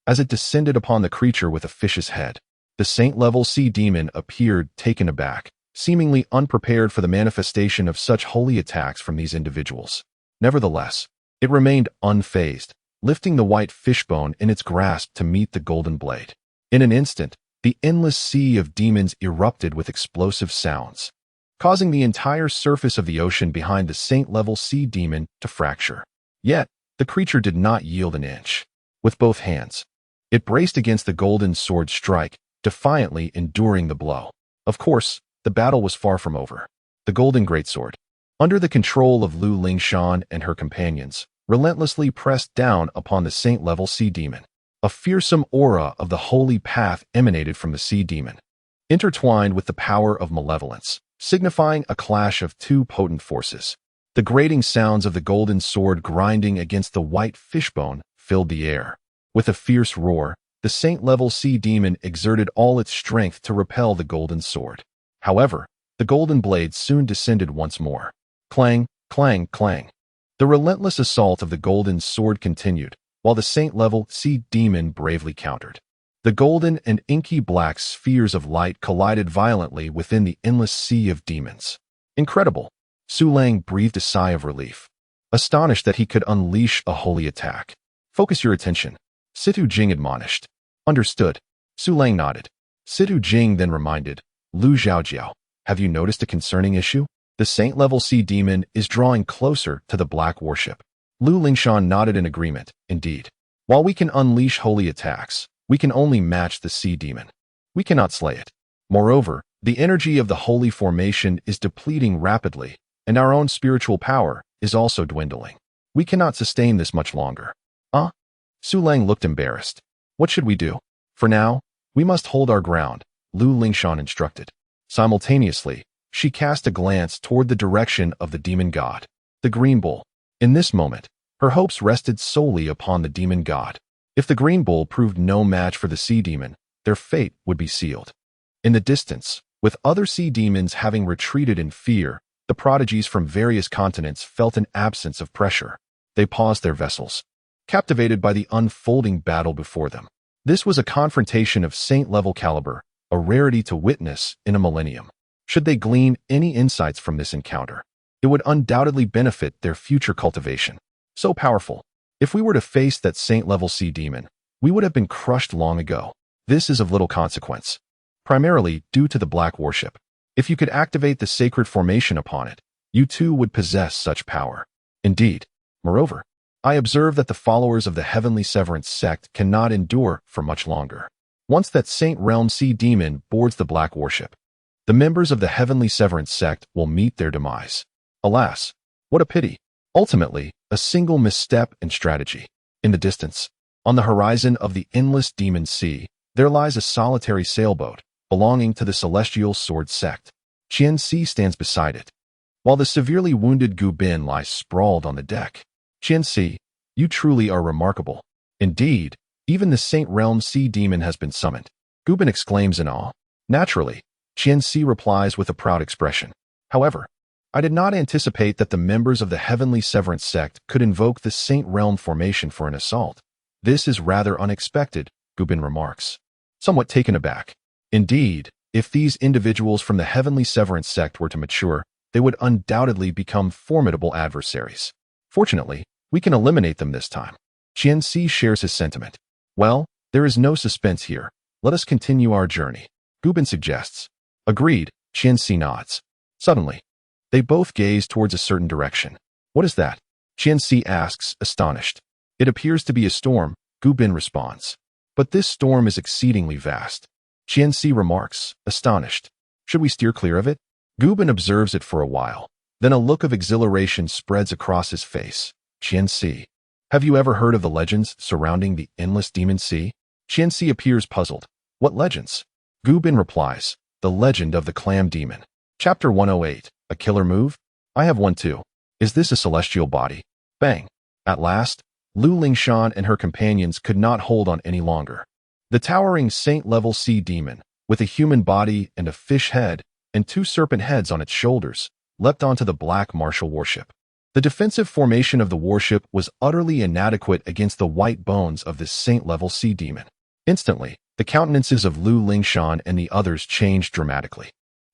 As it descended upon the creature with a fish's head, the saint-level sea demon appeared taken aback, seemingly unprepared for the manifestation of such holy attacks from these individuals. Nevertheless, it remained unfazed, lifting the white fishbone in its grasp to meet the golden blade. In an instant, the endless sea of demons erupted with explosive sounds, causing the entire surface of the ocean behind the saint-level sea demon to fracture. Yet, the creature did not yield an inch. With both hands, it braced against the golden sword strike, defiantly enduring the blow. Of course, the battle was far from over. The golden greatsword, under the control of Lu Lingshan and her companions, relentlessly pressed down upon the saint-level sea demon. A fearsome aura of the holy path emanated from the sea demon, intertwined with the power of malevolence, signifying a clash of two potent forces. The grating sounds of the golden sword grinding against the white fishbone filled the air. With a fierce roar, the saint-level sea demon exerted all its strength to repel the golden sword. However, the golden blade soon descended once more. Clang, clang, clang. The relentless assault of the golden sword continued, while the saint-level sea demon bravely countered. The golden and inky black spheres of light collided violently within the endless sea of demons. Incredible! Su Lang breathed a sigh of relief, astonished that he could unleash a holy attack. Focus your attention, Situ Jing admonished. Understood. Su Lang nodded. Situ Jing then reminded, Lu Zhaojiao, have you noticed a concerning issue? The saint-level sea demon is drawing closer to the black worship. Lu Lingshan nodded in agreement. Indeed. While we can unleash holy attacks, we can only match the sea demon. We cannot slay it. Moreover, the energy of the holy formation is depleting rapidly, and our own spiritual power is also dwindling. We cannot sustain this much longer. Su Lang looked embarrassed. What should we do? For now, we must hold our ground, Lu Lingshan instructed. Simultaneously, she cast a glance toward the direction of the demon god, the Green Bull. In this moment, her hopes rested solely upon the demon god. If the Green Bull proved no match for the sea demon, their fate would be sealed. In the distance, with other sea demons having retreated in fear, the prodigies from various continents felt an absence of pressure. They paused their vessels, captivated by the unfolding battle before them. This was a confrontation of saint-level caliber, a rarity to witness in a millennium. Should they glean any insights from this encounter, it would undoubtedly benefit their future cultivation. So powerful. If we were to face that saint-level sea demon, we would have been crushed long ago. This is of little consequence, primarily due to the black worship. If you could activate the sacred formation upon it, you too would possess such power. Indeed. Moreover, I observe that the followers of the Heavenly Severance sect cannot endure for much longer. Once that Saint Realm Sea Demon boards the black worship, the members of the Heavenly Severance sect will meet their demise. Alas, what a pity. Ultimately, a single misstep in strategy. In the distance, on the horizon of the endless demon sea, there lies a solitary sailboat belonging to the Celestial Sword sect. Qian Si stands beside it, while the severely wounded Gu Bin lies sprawled on the deck. Qian Si, you truly are remarkable. Indeed, even the Saint Realm Sea Demon has been summoned. Gu Bin exclaims in awe. Naturally, Qian Si replies with a proud expression. However, I did not anticipate that the members of the Heavenly Severance sect could invoke the Saint Realm formation for an assault. This is rather unexpected, Gu Bin remarks, somewhat taken aback. Indeed, if these individuals from the Heavenly Severance sect were to mature, they would undoubtedly become formidable adversaries. Fortunately, we can eliminate them this time. Qian Si shares his sentiment. Well, there is no suspense here. Let us continue our journey, Gu Bin suggests. Agreed, Qian Si nods. Suddenly, they both gaze towards a certain direction. What is that? Qian Si asks, astonished. It appears to be a storm, Gu Bin responds. But this storm is exceedingly vast. Qian Si remarks, astonished. Should we steer clear of it? Gu Bin observes it for a while. Then a look of exhilaration spreads across his face. Qian Si, have you ever heard of the legends surrounding the endless demon sea? Qian Si appears puzzled. What legends? Gu Bin replies, the legend of the clam demon. Chapter 108, a killer move? I have one too. Is this a celestial body? Bang. At last, Lu Lingshan and her companions could not hold on any longer. The towering saint-level sea demon, with a human body and a fish head and two serpent heads on its shoulders, leapt onto the black martial warship. The defensive formation of the warship was utterly inadequate against the white bones of this saint-level sea demon. Instantly, the countenances of Lu Lingshan and the others changed dramatically.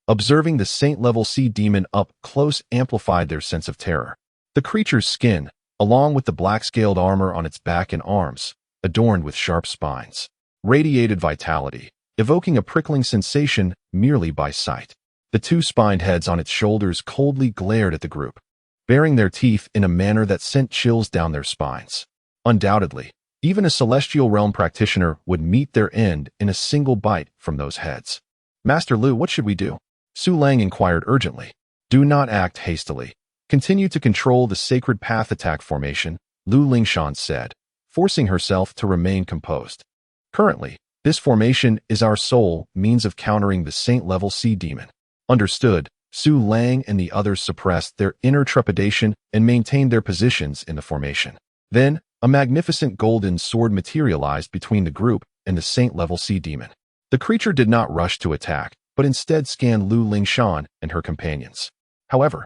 Observing the saint-level sea demon up close amplified their sense of terror. The creature's skin, along with the black-scaled armor on its back and arms, adorned with sharp spines, radiated vitality, evoking a prickling sensation merely by sight. The two spined heads on its shoulders coldly glared at the group, baring their teeth in a manner that sent chills down their spines. Undoubtedly, even a celestial realm practitioner would meet their end in a single bite from those heads. Master Lu, what should we do? Su Lang inquired urgently. Do not act hastily. Continue to control the sacred path attack formation, Lu Lingshan said, forcing herself to remain composed. Currently, this formation is our sole means of countering the saint-level sea demon. Understood, Su Lang and the others suppressed their inner trepidation and maintained their positions in the formation. Then, a magnificent golden sword materialized between the group and the saint-level sea demon. The creature did not rush to attack, but instead scanned Lu Lingshan and her companions. However,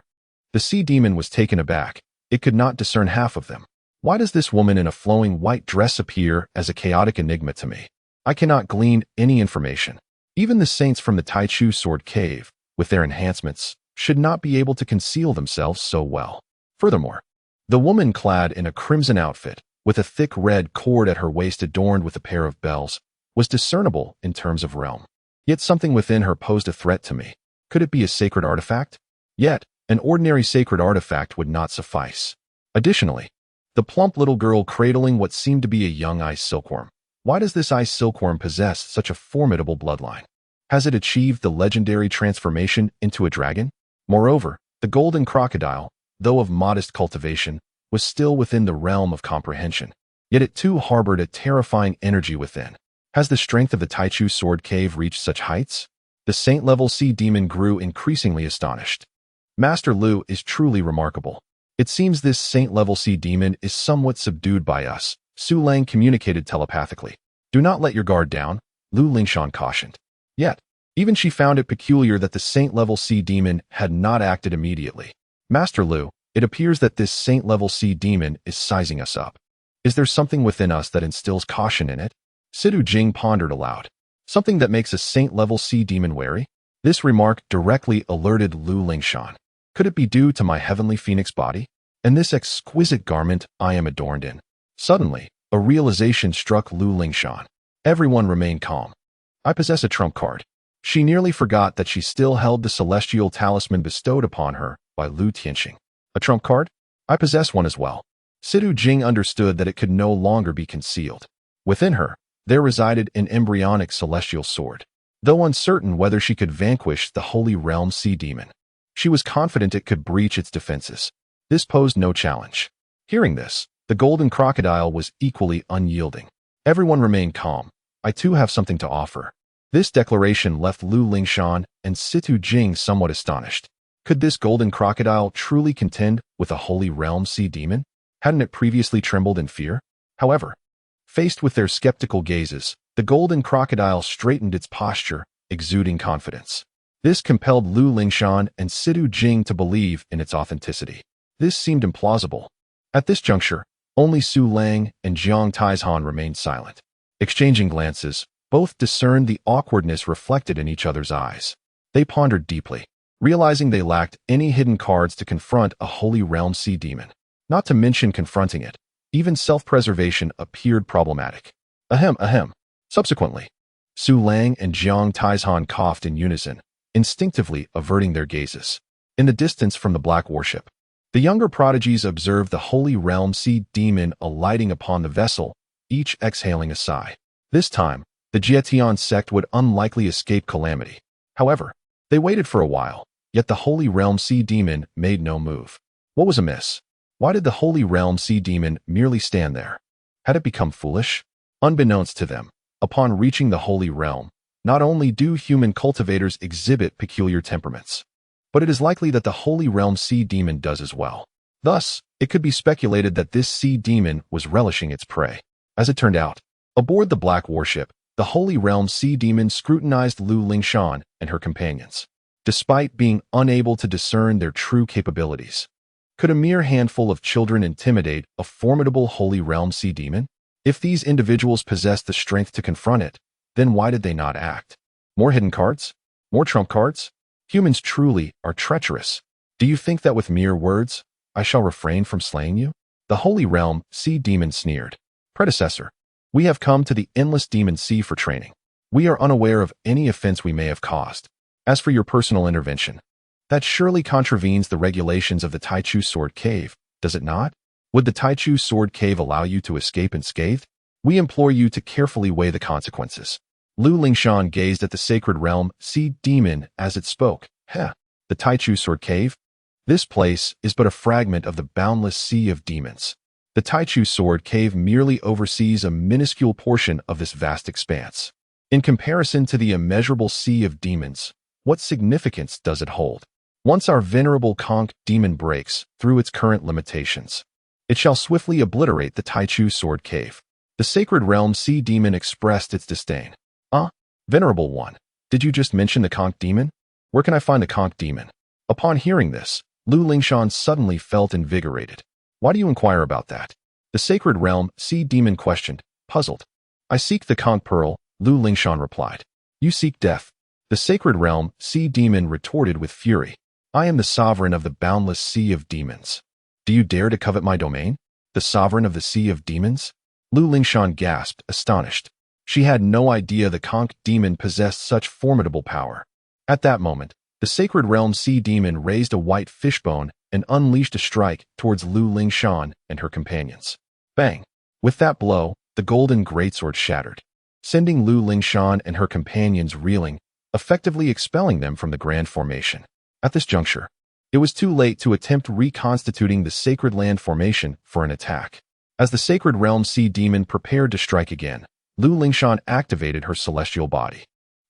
the sea demon was taken aback. It could not discern half of them. Why does this woman in a flowing white dress appear as a chaotic enigma to me? I cannot glean any information. Even the saints from the Taichu Sword Cave, with their enhancements, should not be able to conceal themselves so well. Furthermore, the woman clad in a crimson outfit, with a thick red cord at her waist adorned with a pair of bells, was discernible in terms of realm. Yet something within her posed a threat to me. Could it be a sacred artifact? Yet, an ordinary sacred artifact would not suffice. Additionally, the plump little girl cradling what seemed to be a young ice silkworm. Why does this ice silkworm possess such a formidable bloodline? Has it achieved the legendary transformation into a dragon? Moreover, the golden crocodile, though of modest cultivation, was still within the realm of comprehension. Yet it too harbored a terrifying energy within. Has the strength of the Taichu Sword Cave reached such heights? The saint-level sea demon grew increasingly astonished. Master Lu is truly remarkable. It seems this saint-level sea demon is somewhat subdued by us, Su Lang communicated telepathically. Do not let your guard down, Lu Lingshan cautioned. Yet, even she found it peculiar that the saint-level sea demon had not acted immediately. Master Lu, it appears that this saint-level sea demon is sizing us up. Is there something within us that instills caution in it? Sidu Jing pondered aloud. Something that makes a saint-level sea demon wary? This remark directly alerted Lu Lingshan. Could it be due to my heavenly phoenix body? And this exquisite garment I am adorned in? Suddenly, a realization struck Lu Lingshan. Everyone remained calm. I possess a trump card. She nearly forgot that she still held the celestial talisman bestowed upon her by Lu Tianxing. A trump card? I possess one as well. Sidu Jing understood that it could no longer be concealed. Within her, there resided an embryonic celestial sword. Though uncertain whether she could vanquish the Holy Realm sea demon, she was confident it could breach its defenses. This posed no challenge. Hearing this, the golden crocodile was equally unyielding. Everyone remained calm. I too have something to offer. This declaration left Lu Lingshan and Situ Jing somewhat astonished. Could this golden crocodile truly contend with a Holy Realm sea demon? Hadn't it previously trembled in fear? However, faced with their skeptical gazes, the golden crocodile straightened its posture, exuding confidence. This compelled Lu Lingshan and Sidu Jing to believe in its authenticity. This seemed implausible. At this juncture, only Su Lang and Jiang Taizhan remained silent. Exchanging glances, both discerned the awkwardness reflected in each other's eyes. They pondered deeply, realizing they lacked any hidden cards to confront a Holy Realm sea demon. Not to mention confronting it, even self-preservation appeared problematic. Ahem, ahem. Subsequently, Su Lang and Jiang Taizhan coughed in unison, instinctively averting their gazes. In the distance from the Black Warship, the younger prodigies observed the Holy Realm sea demon alighting upon the vessel, each exhaling a sigh. This time, the Jietian sect would unlikely escape calamity. However, they waited for a while, yet the Holy Realm sea demon made no move. What was amiss? Why did the Holy Realm sea demon merely stand there? Had it become foolish? Unbeknownst to them, upon reaching the Holy Realm, not only do human cultivators exhibit peculiar temperaments, but it is likely that the Holy Realm sea demon does as well. Thus, it could be speculated that this sea demon was relishing its prey. As it turned out, aboard the Black Warship, the Holy Realm sea demon scrutinized Lu Lingshan and her companions. Despite being unable to discern their true capabilities, could a mere handful of children intimidate a formidable Holy Realm sea demon? If these individuals possessed the strength to confront it, then why did they not act? More hidden cards? More trump cards? Humans truly are treacherous. Do you think that with mere words, I shall refrain from slaying you? The Holy Realm sea demon sneered. Predecessor, we have come to the endless demon sea for training. We are unaware of any offense we may have caused. As for your personal intervention, that surely contravenes the regulations of the Taichu Sword Cave, does it not? Would the Taichu Sword Cave allow you to escape unscathed? We implore you to carefully weigh the consequences. Lu Lingshan gazed at the sacred realm sea demon as it spoke. The Taichu Sword Cave? This place is but a fragment of the boundless sea of demons. The Taichu sword cave merely oversees a minuscule portion of this vast expanse. In comparison to the immeasurable sea of demons, what significance does it hold? Once our venerable conch demon breaks through its current limitations, it shall swiftly obliterate the Taichu sword cave. The sacred realm sea demon expressed its disdain. Venerable one, did you just mention the conch demon? Where can I find the conch demon? Upon hearing this, Lu Lingshan suddenly felt invigorated. Why do you inquire about that? The sacred realm sea demon questioned, puzzled. I seek the conch pearl, Lu Lingshan replied. You seek death. The sacred realm sea demon retorted with fury. I am the sovereign of the boundless sea of demons. Do you dare to covet my domain? The sovereign of the sea of demons? Lu Lingshan gasped, astonished. She had no idea the conch demon possessed such formidable power. At that moment, the sacred realm sea demon raised a white fishbone and unleashed a strike towards Lu Lingshan and her companions. Bang! With that blow, the golden greatsword shattered, sending Lu Lingshan and her companions reeling, effectively expelling them from the grand formation. At this juncture, it was too late to attempt reconstituting the sacred land formation for an attack. As the sacred realm sea demon prepared to strike again, Lu Lingshan activated her celestial body.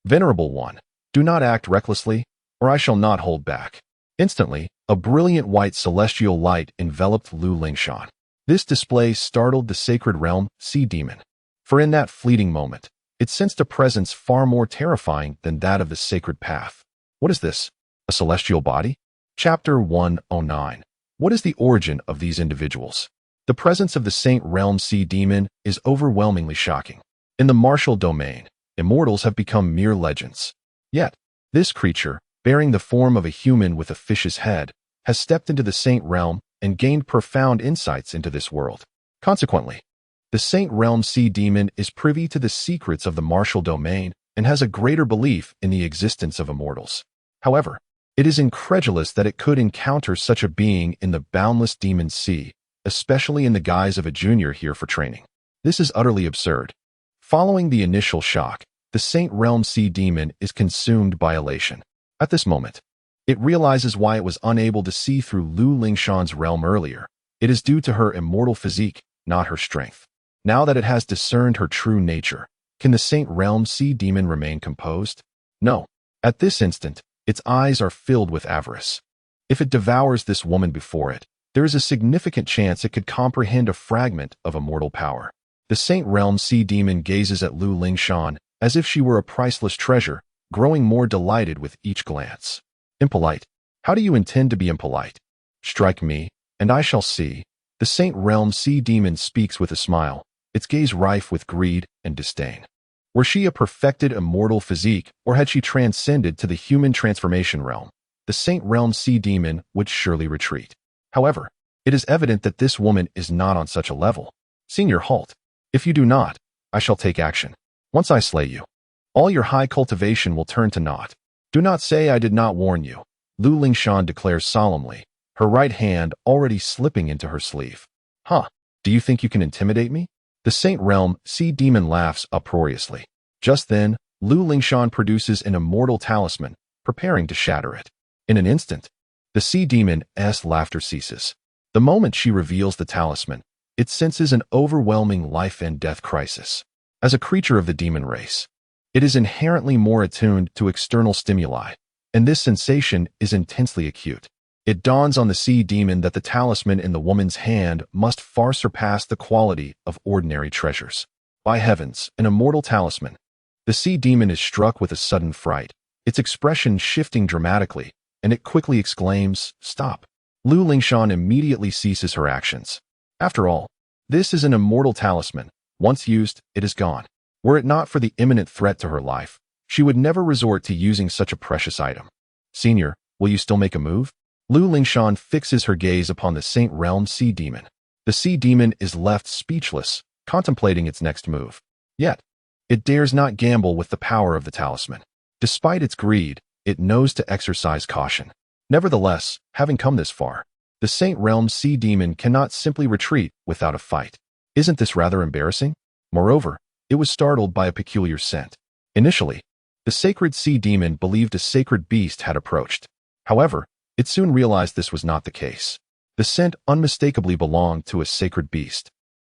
Venerable one, do not act recklessly, or I shall not hold back. Instantly, a brilliant white celestial light enveloped Lu Lingshan. This display startled the sacred realm sea demon, for in that fleeting moment, it sensed a presence far more terrifying than that of the sacred path. What is this? A celestial body? Chapter 109. What is the origin of these individuals? The presence of the Saint Realm Sea Demon is overwhelmingly shocking. In the martial domain, immortals have become mere legends. Yet, this creature, bearing the form of a human with a fish's head, has stepped into the Saint Realm and gained profound insights into this world. Consequently, the Saint Realm Sea Demon is privy to the secrets of the martial domain and has a greater belief in the existence of immortals. However, it is incredulous that it could encounter such a being in the boundless demon sea, especially in the guise of a junior here for training. This is utterly absurd. Following the initial shock, the Saint Realm Sea Demon is consumed by elation. At this moment, it realizes why it was unable to see through Lu Lingshan's realm earlier. It is due to her immortal physique, not her strength. Now that it has discerned her true nature, can the Saint Realm Sea Demon remain composed? No. At this instant, its eyes are filled with avarice. If it devours this woman before it, there is a significant chance it could comprehend a fragment of immortal power. The Saint Realm Sea Demon gazes at Lu Lingshan as if she were a priceless treasure, growing more delighted with each glance. Impolite. How do you intend to be impolite? Strike me, and I shall see. The Saint Realm Sea Demon speaks with a smile, its gaze rife with greed and disdain. Were she a perfected immortal physique, or had she transcended to the human transformation realm, the Saint Realm Sea Demon would surely retreat. However, it is evident that this woman is not on such a level. Senior, halt. If you do not, I shall take action. Once I slay you, all your high cultivation will turn to naught. Do not say I did not warn you, Lu Lingshan declares solemnly, her right hand already slipping into her sleeve. Do you think you can intimidate me? The Saint Realm Sea Demon laughs uproariously. Just then, Lu Lingshan produces an immortal talisman, preparing to shatter it. In an instant, the Sea Demon's laughter ceases. The moment she reveals the talisman, it senses an overwhelming life and death crisis. As a creature of the demon race, it is inherently more attuned to external stimuli, and this sensation is intensely acute. It dawns on the sea demon that the talisman in the woman's hand must far surpass the quality of ordinary treasures. By heavens, an immortal talisman! The sea demon is struck with a sudden fright, its expression shifting dramatically, and it quickly exclaims, "Stop!" Lu Lingshan immediately ceases her actions. After all, this is an immortal talisman. Once used, it is gone. Were it not for the imminent threat to her life, she would never resort to using such a precious item. Senior, will you still make a move? Lu Lingshan fixes her gaze upon the Saint Realm Sea Demon. The Sea Demon is left speechless, contemplating its next move. Yet, it dares not gamble with the power of the talisman. Despite its greed, it knows to exercise caution. Nevertheless, having come this far, the Saint Realm Sea Demon cannot simply retreat without a fight. Isn't this rather embarrassing? Moreover, it was startled by a peculiar scent. Initially, the sacred Sea Demon believed a sacred beast had approached. However, it soon realized this was not the case. The scent unmistakably belonged to a sacred beast,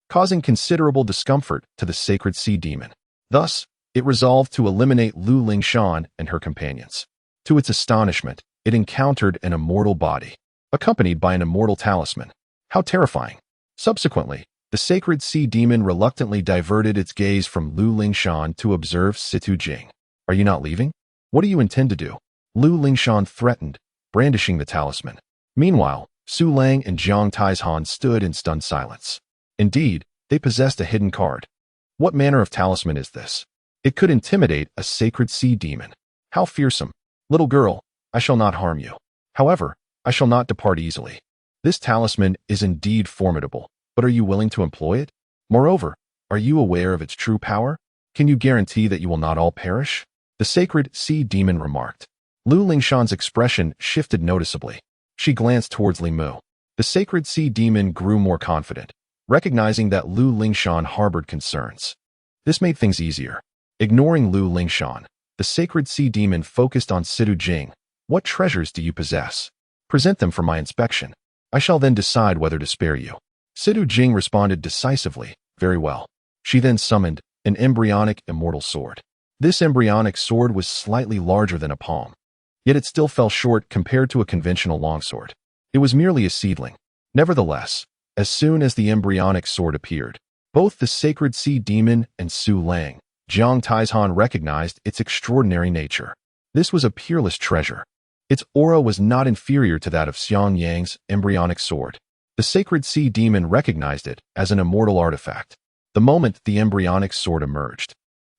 causing considerable discomfort to the sacred sea demon. Thus, it resolved to eliminate Lu Lingshan and her companions. To its astonishment, it encountered an immortal body, accompanied by an immortal talisman. How terrifying! Subsequently, the sacred sea demon reluctantly diverted its gaze from Lu Lingshan to observe Situ Jing. Are you not leaving? What do you intend to do? Lu Lingshan threatened, brandishing the talisman. Meanwhile, Su Lang and Jiang Taizhan stood in stunned silence. Indeed, they possessed a hidden card. What manner of talisman is this? It could intimidate a sacred sea demon. How fearsome! Little girl, I shall not harm you. However, I shall not depart easily. This talisman is indeed formidable, but are you willing to employ it? Moreover, are you aware of its true power? Can you guarantee that you will not all perish? The sacred sea demon remarked. Lu Lingshan's expression shifted noticeably. She glanced towards Li Mu. The sacred sea demon grew more confident, recognizing that Lu Lingshan harbored concerns. This made things easier. Ignoring Lu Lingshan, the sacred sea demon focused on Situ Jing. What treasures do you possess? Present them for my inspection. I shall then decide whether to spare you. Situ Jing responded decisively. Very well. She then summoned an embryonic immortal sword. This embryonic sword was slightly larger than a palm, yet it still fell short compared to a conventional longsword. It was merely a seedling. Nevertheless, as soon as the embryonic sword appeared, both the sacred sea demon and Su Lang, Jiang Taizhan recognized its extraordinary nature. This was a peerless treasure. Its aura was not inferior to that of Xiang Yang's embryonic sword. The sacred sea demon recognized it as an immortal artifact. The moment the embryonic sword emerged,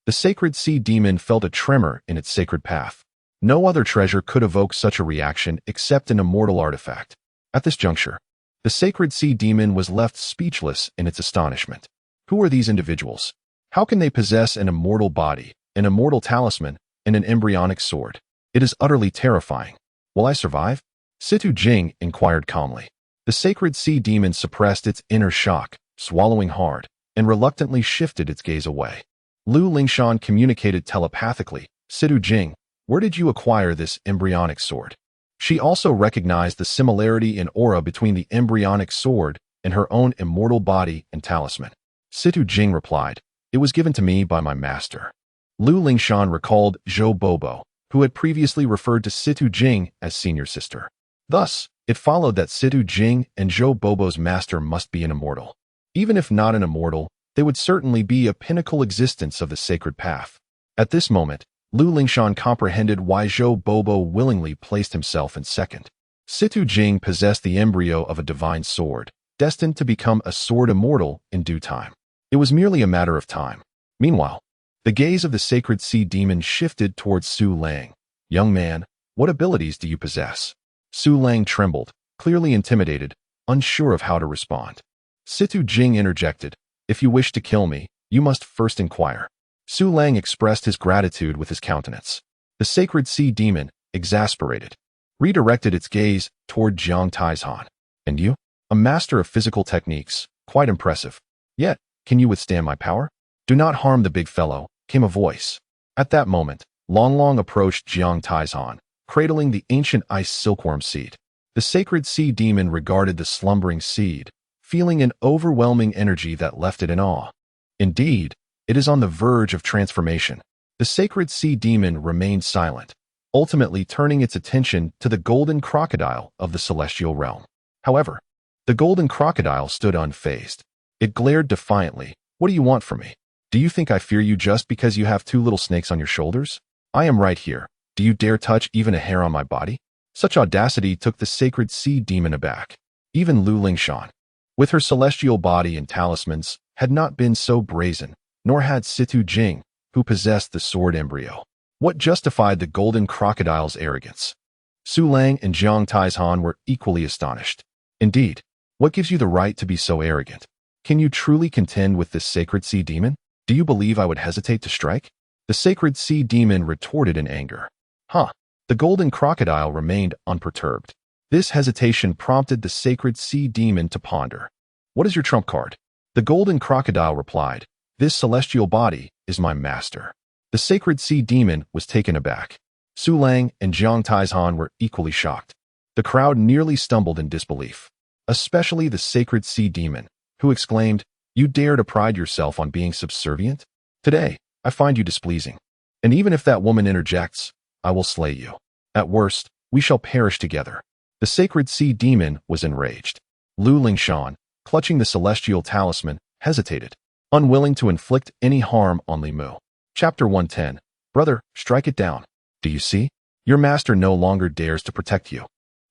the sacred sea demon felt a tremor in its sacred path. No other treasure could evoke such a reaction except an immortal artifact. At this juncture, the sacred sea demon was left speechless in its astonishment. Who are these individuals? How can they possess an immortal body, an immortal talisman, and an embryonic sword? It is utterly terrifying. Will I survive? Situ Jing inquired calmly. The sacred sea demon suppressed its inner shock, swallowing hard, and reluctantly shifted its gaze away. Lu Lingshan communicated telepathically. Situ Jing, where did you acquire this embryonic sword? She also recognized the similarity in aura between the embryonic sword and her own immortal body and talisman. Situ Jing replied, it was given to me by my master. Lu Lingshan recalled Zhou Bobo, who had previously referred to Situ Jing as senior sister. Thus, it followed that Situ Jing and Zhou Bobo's master must be an immortal. Even if not an immortal, they would certainly be a pinnacle existence of the sacred path. At this moment, Lu Lingshan comprehended why Zhou Bobo willingly placed himself in second. Situ Jing possessed the embryo of a divine sword, destined to become a sword immortal in due time. It was merely a matter of time. Meanwhile, the gaze of the sacred sea demon shifted towards Su Lang. Young man, what abilities do you possess? Su Lang trembled, clearly intimidated, unsure of how to respond. Situ Jing interjected, if you wish to kill me, you must first inquire. Su Lang expressed his gratitude with his countenance. The sacred sea demon, exasperated, redirected its gaze toward Jiang Taizhan. And you? A master of physical techniques, quite impressive. Yet, can you withstand my power? Do not harm the big fellow, came a voice. At that moment, Long Long approached Jiang Taizhan, cradling the ancient ice silkworm seed. The sacred sea demon regarded the slumbering seed, feeling an overwhelming energy that left it in awe. Indeed, it is on the verge of transformation. The sacred sea demon remained silent, ultimately turning its attention to the golden crocodile of the celestial realm. However, the golden crocodile stood unfazed. It glared defiantly. What do you want from me? Do you think I fear you just because you have two little snakes on your shoulders? I am right here. Do you dare touch even a hair on my body? Such audacity took the sacred sea demon aback. Even Lu Lingshan, with her celestial body and talismans, had not been so brazen, nor had Situ Jing, who possessed the sword embryo. What justified the golden crocodile's arrogance? Su Lang and Jiang Taizhan were equally astonished. Indeed, what gives you the right to be so arrogant? Can you truly contend with this sacred sea demon? Do you believe I would hesitate to strike? The sacred sea demon retorted in anger. The golden crocodile remained unperturbed. This hesitation prompted the sacred sea demon to ponder. What is your trump card? The golden crocodile replied, this celestial body is my master. The sacred sea demon was taken aback. Su Lang and Jiang Taizhan were equally shocked. The crowd nearly stumbled in disbelief. especially the sacred sea demon, who exclaimed, "You dare to pride yourself on being subservient? Today, I find you displeasing. And even if that woman interjects, I will slay you. At worst, we shall perish together." The sacred sea demon was enraged. Lu Lingshan, clutching the celestial talisman, hesitated, unwilling to inflict any harm on Li Mu. Chapter 110. Brother, strike it down. Do you see? Your master no longer dares to protect you.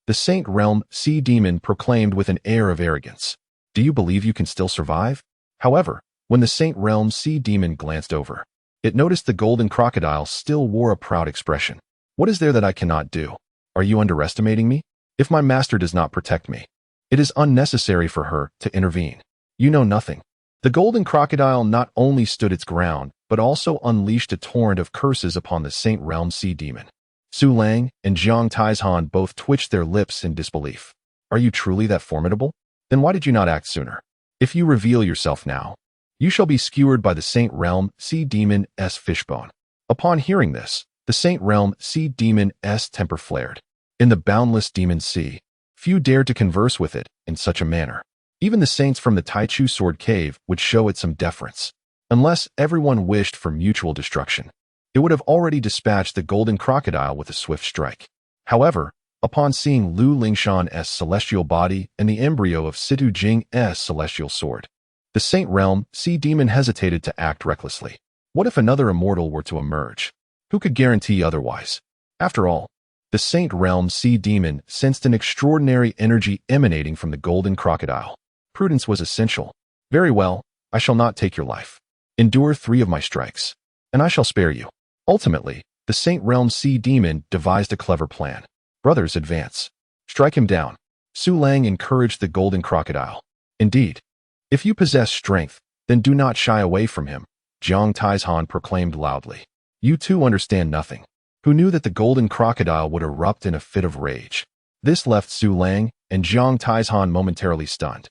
The Saint Realm sea demon proclaimed with an air of arrogance. Do you believe you can still survive? However, when the Saint Realm sea demon glanced over, it noticed the golden crocodile still wore a proud expression. What is there that I cannot do? Are you underestimating me? If my master does not protect me, it is unnecessary for her to intervene. You know nothing. The golden crocodile not only stood its ground, but also unleashed a torrent of curses upon the Saint Realm sea demon. Su Lang and Jiang Taizhan both twitched their lips in disbelief. Are you truly that formidable? Then why did you not act sooner? If you reveal yourself now, you shall be skewered by the Saint Realm sea demon's fishbone. Upon hearing this, the Saint Realm sea demon's temper flared. In the boundless demon sea, few dared to converse with it in such a manner. Even the saints from the Taichu Sword Cave would show it some deference. Unless everyone wished for mutual destruction, it would have already dispatched the golden crocodile with a swift strike. However, upon seeing Lu Lingshan's celestial body and the embryo of Situ Jing's celestial sword, the Saint Realm sea demon hesitated to act recklessly. What if another immortal were to emerge? Who could guarantee otherwise? After all, the Saint Realm sea demon sensed an extraordinary energy emanating from the golden crocodile. Prudence was essential. Very well, I shall not take your life. Endure 3 of my strikes, and I shall spare you. Ultimately, the Saint Realm sea demon devised a clever plan. Brothers, advance. Strike him down. Su Lang encouraged the golden crocodile. Indeed, if you possess strength, then do not shy away from him, Jiang Taizhan proclaimed loudly. You too understand nothing. Who knew that the golden crocodile would erupt in a fit of rage? This left Su Lang and Jiang Taizhan momentarily stunned.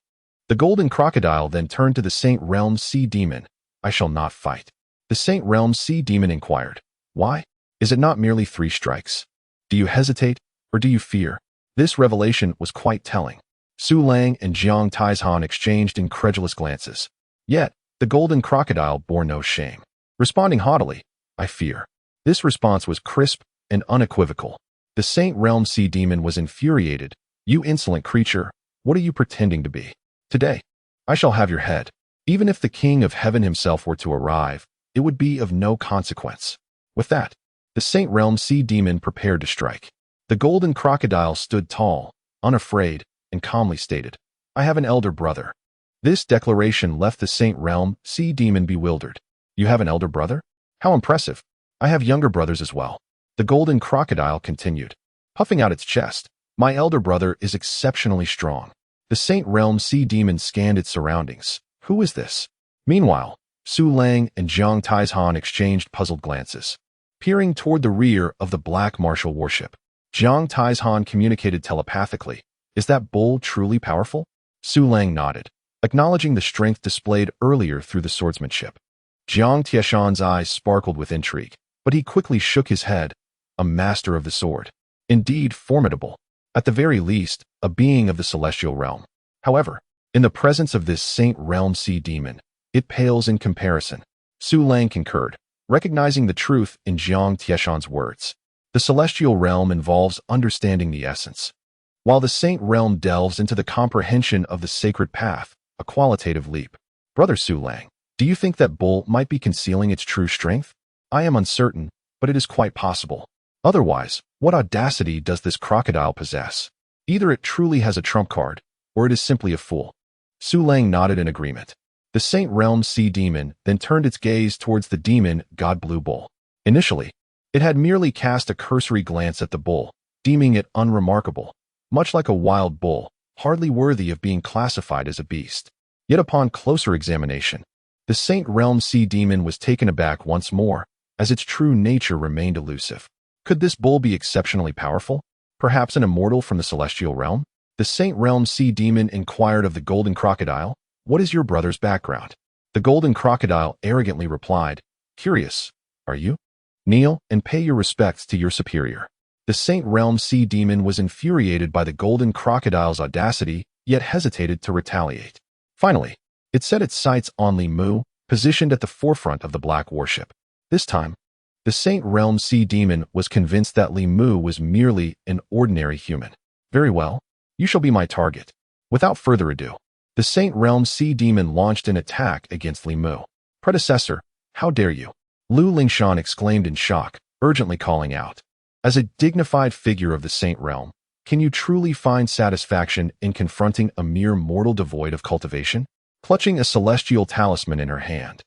The golden crocodile then turned to the Saint Realm sea demon. I shall not fight. The Saint Realm sea demon inquired. Why? Is it not merely 3 strikes? Do you hesitate, or do you fear? This revelation was quite telling. Su Lang and Jiang Taizhan exchanged incredulous glances. Yet, the golden crocodile bore no shame. Responding haughtily, I fear. This response was crisp and unequivocal. The Saint Realm sea demon was infuriated. You insolent creature, what are you pretending to be? Today, I shall have your head. Even if the King of Heaven himself were to arrive, it would be of no consequence. With that, the Saint Realm sea demon prepared to strike. The golden crocodile stood tall, unafraid, and calmly stated, I have an elder brother. This declaration left the Saint Realm sea demon bewildered. You have an elder brother? How impressive. I have younger brothers as well. The golden crocodile continued, puffing out its chest. My elder brother is exceptionally strong. The Saint Realm sea demon scanned its surroundings. Who is this? Meanwhile, Su Lang and Jiang Taizhan exchanged puzzled glances. Peering toward the rear of the black martial warship, Jiang Taizhan communicated telepathically. Is that bull truly powerful? Su Lang nodded, acknowledging the strength displayed earlier through the swordsmanship. Jiang Tieshan's eyes sparkled with intrigue, but he quickly shook his head. A master of the sword. Indeed formidable. At the very least, a being of the celestial realm. However, in the presence of this Saint Realm sea demon, it pales in comparison. Su Lang concurred, recognizing the truth in Jiang Tieshan's words. The celestial realm involves understanding the essence, while the Saint Realm delves into the comprehension of the sacred path, a qualitative leap. Brother Su Lang, do you think that bull might be concealing its true strength? I am uncertain, but it is quite possible. Otherwise, what audacity does this crocodile possess? Either it truly has a trump card, or it is simply a fool. Su Lang nodded in agreement. The Saint Realm sea demon then turned its gaze towards the demon god Blue Bull. Initially, it had merely cast a cursory glance at the bull, deeming it unremarkable, much like a wild bull, hardly worthy of being classified as a beast. Yet upon closer examination, the Saint Realm sea demon was taken aback once more, as its true nature remained elusive. Could this bull be exceptionally powerful? Perhaps an immortal from the celestial realm? The Saint Realm sea demon inquired of the golden crocodile, what is your brother's background? The golden crocodile arrogantly replied, curious, are you? Kneel and pay your respects to your superior. The Saint Realm sea demon was infuriated by the golden crocodile's audacity yet hesitated to retaliate. Finally, it set its sights on Li Mu, positioned at the forefront of the black warship. This time, the Saint Realm Sea Demon was convinced that Li Mu was merely an ordinary human. Very well, you shall be my target. Without further ado, the Saint Realm Sea Demon launched an attack against Li Mu. Predecessor, how dare you? Lu Lingshan exclaimed in shock, urgently calling out. As a dignified figure of the Saint Realm, can you truly find satisfaction in confronting a mere mortal devoid of cultivation? Clutching a celestial talisman in her hand,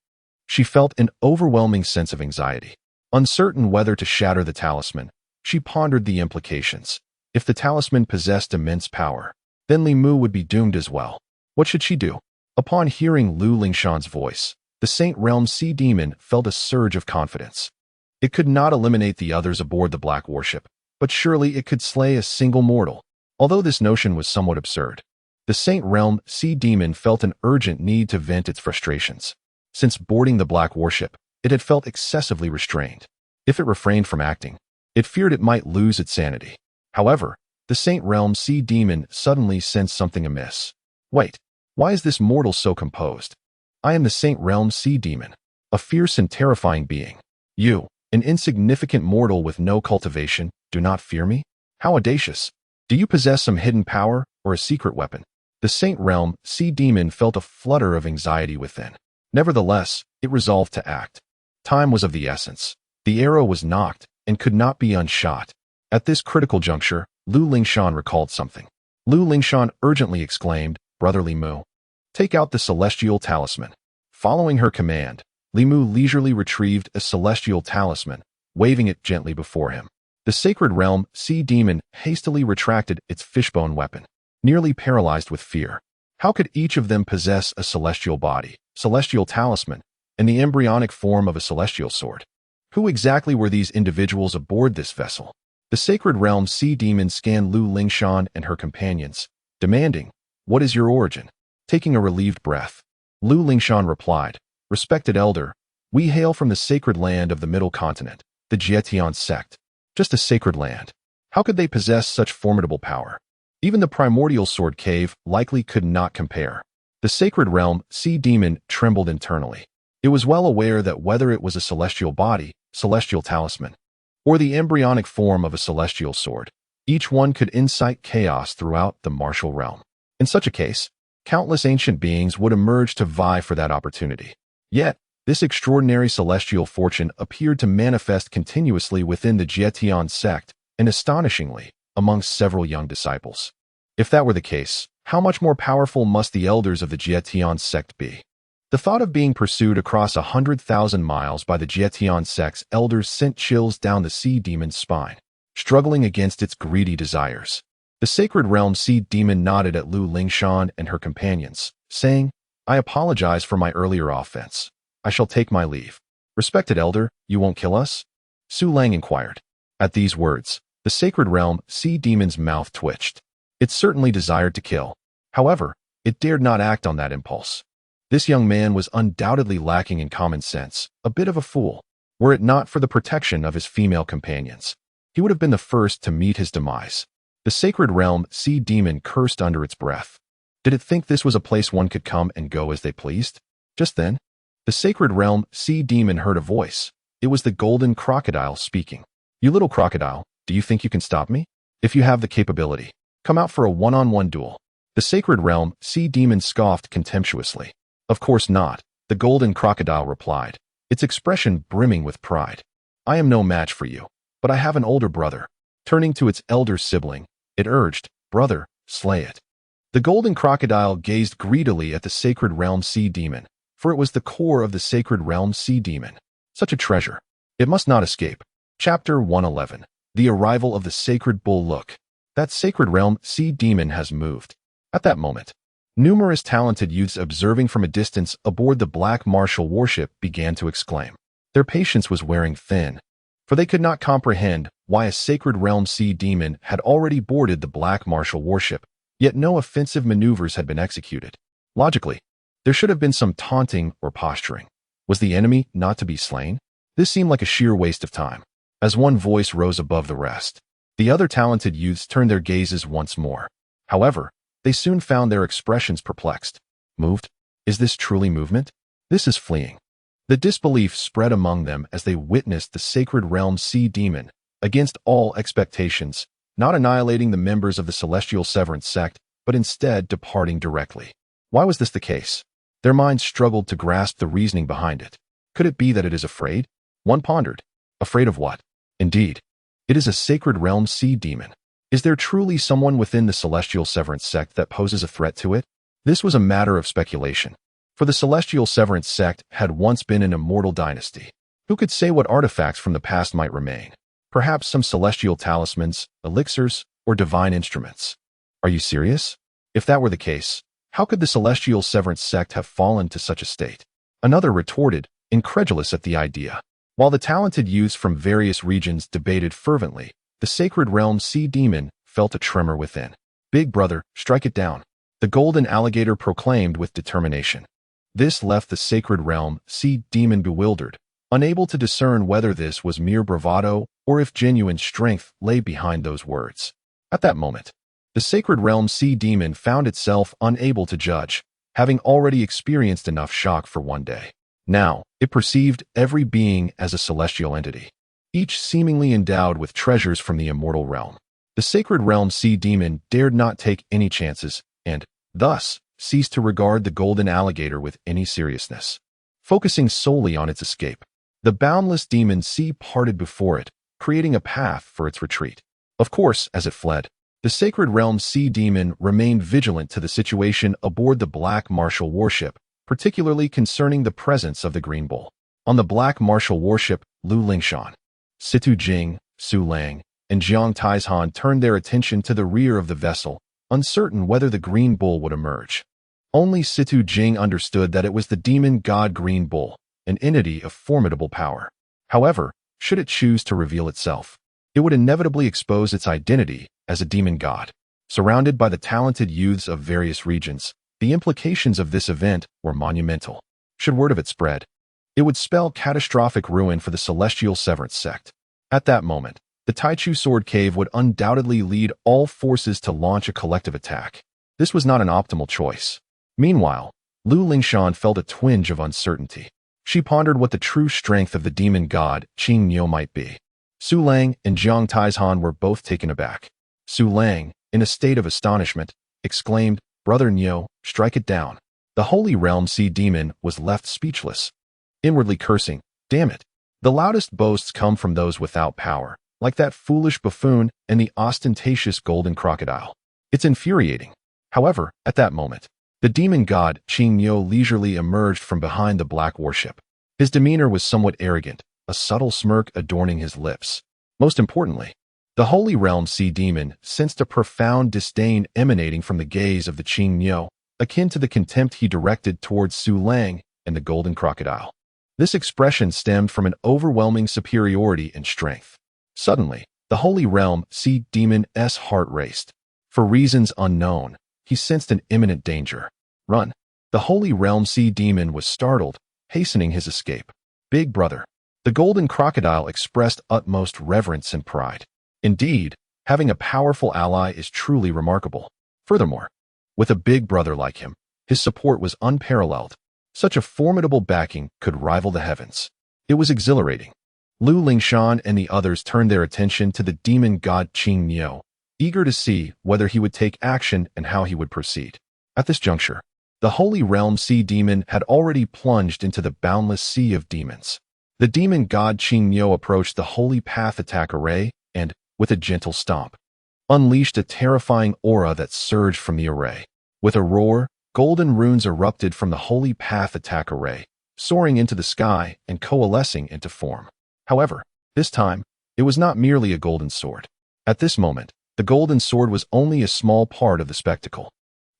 she felt an overwhelming sense of anxiety. Uncertain whether to shatter the talisman, she pondered the implications. If the talisman possessed immense power, then Li Mu would be doomed as well. What should she do? Upon hearing Lu Lingshan's voice, the Saint Realm Sea Demon felt a surge of confidence. It could not eliminate the others aboard the black warship, but surely it could slay a single mortal. Although this notion was somewhat absurd, the Saint Realm Sea Demon felt an urgent need to vent its frustrations. Since boarding the black warship, it had felt excessively restrained. If it refrained from acting, it feared it might lose its sanity. However, the Saint Realm Sea Demon suddenly sensed something amiss. Wait, why is this mortal so composed? I am the Saint Realm Sea Demon, a fierce and terrifying being. You, an insignificant mortal with no cultivation, do not fear me? How audacious! Do you possess some hidden power or a secret weapon? The Saint Realm Sea Demon felt a flutter of anxiety within. Nevertheless, it resolved to act. Time was of the essence. The arrow was nocked and could not be unshot. At this critical juncture, Lu Lingshan recalled something. Lu Lingshan urgently exclaimed, Brother Li Mu, take out the celestial talisman. Following her command, Li Mu leisurely retrieved a celestial talisman, waving it gently before him. The Sacred Realm Sea Demon hastily retracted its fishbone weapon, nearly paralyzed with fear. How could each of them possess a celestial body, celestial talisman, and the embryonic form of a celestial sword? Who exactly were these individuals aboard this vessel? The Sacred Realm Sea Demon scanned Lu Lingshan and her companions, demanding, What is your origin? Taking a relieved breath, Lu Lingshan replied, Respected elder, we hail from the sacred land of the Middle Continent, the Jietian sect. Just a sacred land. How could they possess such formidable power? Even the primordial sword cave likely could not compare. The Sacred Realm Sea Demon trembled internally. It was well aware that whether it was a celestial body, celestial talisman, or the embryonic form of a celestial sword, each one could incite chaos throughout the martial realm. In such a case, countless ancient beings would emerge to vie for that opportunity. Yet, this extraordinary celestial fortune appeared to manifest continuously within the Jietian sect and astonishingly amongst several young disciples. If that were the case, how much more powerful must the elders of the Jietian sect be? The thought of being pursued across 100,000 miles by the Jietian sect's elders sent chills down the sea demon's spine, struggling against its greedy desires. The Sacred Realm Sea Demon nodded at Lu Lingshan and her companions, saying, I apologize for my earlier offense. I shall take my leave. Respected elder, you won't kill us? Su Lang inquired. At these words, the Sacred Realm Sea Demon's mouth twitched. It certainly desired to kill. However, it dared not act on that impulse. This young man was undoubtedly lacking in common sense, a bit of a fool. Were it not for the protection of his female companions, he would have been the first to meet his demise. The Sacred Realm Sea Demon cursed under its breath. Did it think this was a place one could come and go as they pleased? Just then, the Sacred Realm Sea Demon heard a voice. It was the Golden Crocodile speaking. You little crocodile, do you think you can stop me? If you have the capability, come out for a one-on-one duel. The Sacred Realm Sea Demon scoffed contemptuously. Of course not, the Golden Crocodile replied, its expression brimming with pride. I am no match for you, but I have an older brother. Turning to its elder sibling, it urged, Brother, slay it. The Golden Crocodile gazed greedily at the Sacred Realm Sea Demon, for it was the core of the Sacred Realm Sea Demon. Such a treasure. It must not escape. Chapter 111. The Arrival of the Sacred Bull. Look, that Sacred Realm Sea Demon has moved. At that moment, numerous talented youths observing from a distance aboard the Black Martial warship began to exclaim. Their patience was wearing thin, for they could not comprehend why a Sacred Realm Sea Demon had already boarded the Black Martial warship, yet no offensive maneuvers had been executed. Logically, there should have been some taunting or posturing. Was the enemy not to be slain? This seemed like a sheer waste of time. As one voice rose above the rest, the other talented youths turned their gazes once more. However, They soon found their expressions perplexed. Moved? Is this truly movement? This is fleeing. The disbelief spread among them as they witnessed the sacred realm sea demon, against all expectations, not annihilating the members of the celestial severance sect, but instead departing directly. Why was this the case? Their minds struggled to grasp the reasoning behind it. Could it be that it is afraid? One pondered. Afraid of what? Indeed, it is a sacred realm sea demon. Is there truly someone within the celestial severance sect that poses a threat to it? This was a matter of speculation. For the celestial severance sect had once been an immortal dynasty. Who could say what artifacts from the past might remain? Perhaps some celestial talismans, elixirs, or divine instruments. Are you serious? If that were the case, how could the celestial severance sect have fallen to such a state? Another retorted, incredulous at the idea. While the talented youths from various regions debated fervently, the sacred realm sea demon felt a tremor within. Big brother, strike it down, the golden alligator proclaimed with determination. This left the sacred realm sea demon bewildered, unable to discern whether this was mere bravado or if genuine strength lay behind those words. At that moment, the sacred realm sea demon found itself unable to judge, having already experienced enough shock for one day. Now, it perceived every being as a celestial entity, each seemingly endowed with treasures from the immortal realm. The sacred realm sea demon dared not take any chances, and, thus, ceased to regard the golden alligator with any seriousness. Focusing solely on its escape, the boundless demon sea parted before it, creating a path for its retreat. Of course, as it fled, the sacred realm sea demon remained vigilant to the situation aboard the Black Marshal warship, particularly concerning the presence of the Green Bull. On the Black Marshal warship, Lu Lingshan, Situ Jing, Su Lang, and Jiang Taizhan turned their attention to the rear of the vessel, uncertain whether the Green Bull would emerge. Only Situ Jing understood that it was the demon god Green Bull, an entity of formidable power. However, should it choose to reveal itself, it would inevitably expose its identity as a demon god. Surrounded by the talented youths of various regions, the implications of this event were monumental. Should word of it spread, it would spell catastrophic ruin for the celestial severance sect. At that moment, the Taichu Sword Cave would undoubtedly lead all forces to launch a collective attack. This was not an optimal choice. Meanwhile, Lu Lingshan felt a twinge of uncertainty. She pondered what the true strength of the demon god Qing Niu might be. Su Lang and Jiang Taizhan were both taken aback. Su Lang, in a state of astonishment, exclaimed, "Brother Niu, strike it down." The Holy Realm Sea Demon was left speechless, inwardly cursing, "Damn it! The loudest boasts come from those without power, like that foolish buffoon and the ostentatious golden crocodile. It's infuriating." However, at that moment, the demon god Qing Niu leisurely emerged from behind the black warship. His demeanor was somewhat arrogant, a subtle smirk adorning his lips. Most importantly, the Holy Realm Sea Demon sensed a profound disdain emanating from the gaze of the Qing Niu, akin to the contempt he directed towards Su Lang and the golden crocodile. This expression stemmed from an overwhelming superiority in strength. Suddenly, the Holy Realm Sea Demon's heart raced. For reasons unknown, he sensed an imminent danger. Run! The Holy Realm Sea Demon was startled, hastening his escape. Big brother. The golden crocodile expressed utmost reverence and pride. Indeed, having a powerful ally is truly remarkable. Furthermore, with a big brother like him, his support was unparalleled. Such a formidable backing could rival the heavens. It was exhilarating. Lu Lingshan and the others turned their attention to the demon god Qing Niu, eager to see whether he would take action and how he would proceed. At this juncture, the Holy Realm Sea Demon had already plunged into the boundless sea of demons. The demon god Qing Niu approached the Holy Path Attack Array and, with a gentle stomp, unleashed a terrifying aura that surged from the array. With a roar, golden runes erupted from the Holy Path Attack Array, soaring into the sky and coalescing into form. However, this time, it was not merely a golden sword. At this moment, the golden sword was only a small part of the spectacle.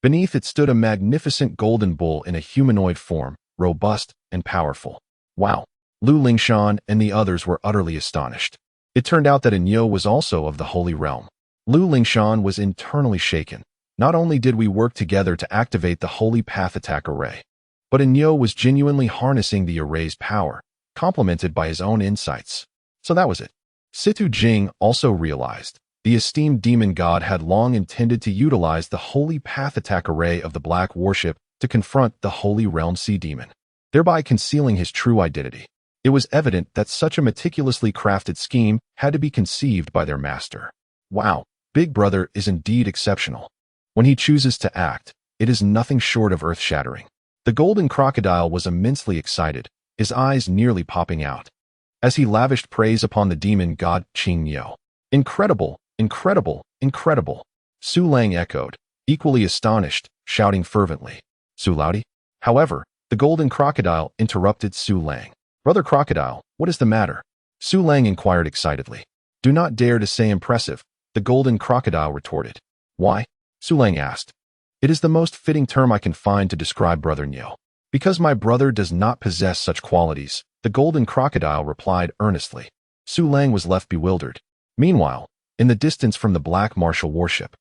Beneath it stood a magnificent golden bull in a humanoid form, robust and powerful. Wow! Lu Lingshan and the others were utterly astonished. It turned out that Niu was also of the Holy Realm. Lu Lingshan was internally shaken. Not only did we work together to activate the Holy Path Attack Array, but Niu was genuinely harnessing the array's power, complemented by his own insights. So that was it. Situ Jing also realized. The esteemed demon god had long intended to utilize the holy path attack array of the Black Warship to confront the Holy Realm Sea Demon, thereby concealing his true identity. It was evident that such a meticulously crafted scheme had to be conceived by their master. Wow, Big Brother is indeed exceptional. When he chooses to act, it is nothing short of earth-shattering. The golden crocodile was immensely excited, his eyes nearly popping out, as he lavished praise upon the demon god Qing Niu. Incredible, incredible, incredible, Su Lang echoed, equally astonished, shouting fervently. Su Laudi? However, the golden crocodile interrupted Su Lang. Brother Crocodile, what is the matter? Su Lang inquired excitedly. Do not dare to say impressive, the golden crocodile retorted. Why? Su Lang asked. It is the most fitting term I can find to describe Brother Niu. Because my brother does not possess such qualities, the golden crocodile replied earnestly. Su Lang was left bewildered. Meanwhile, in the distance from the Black Martial Warship,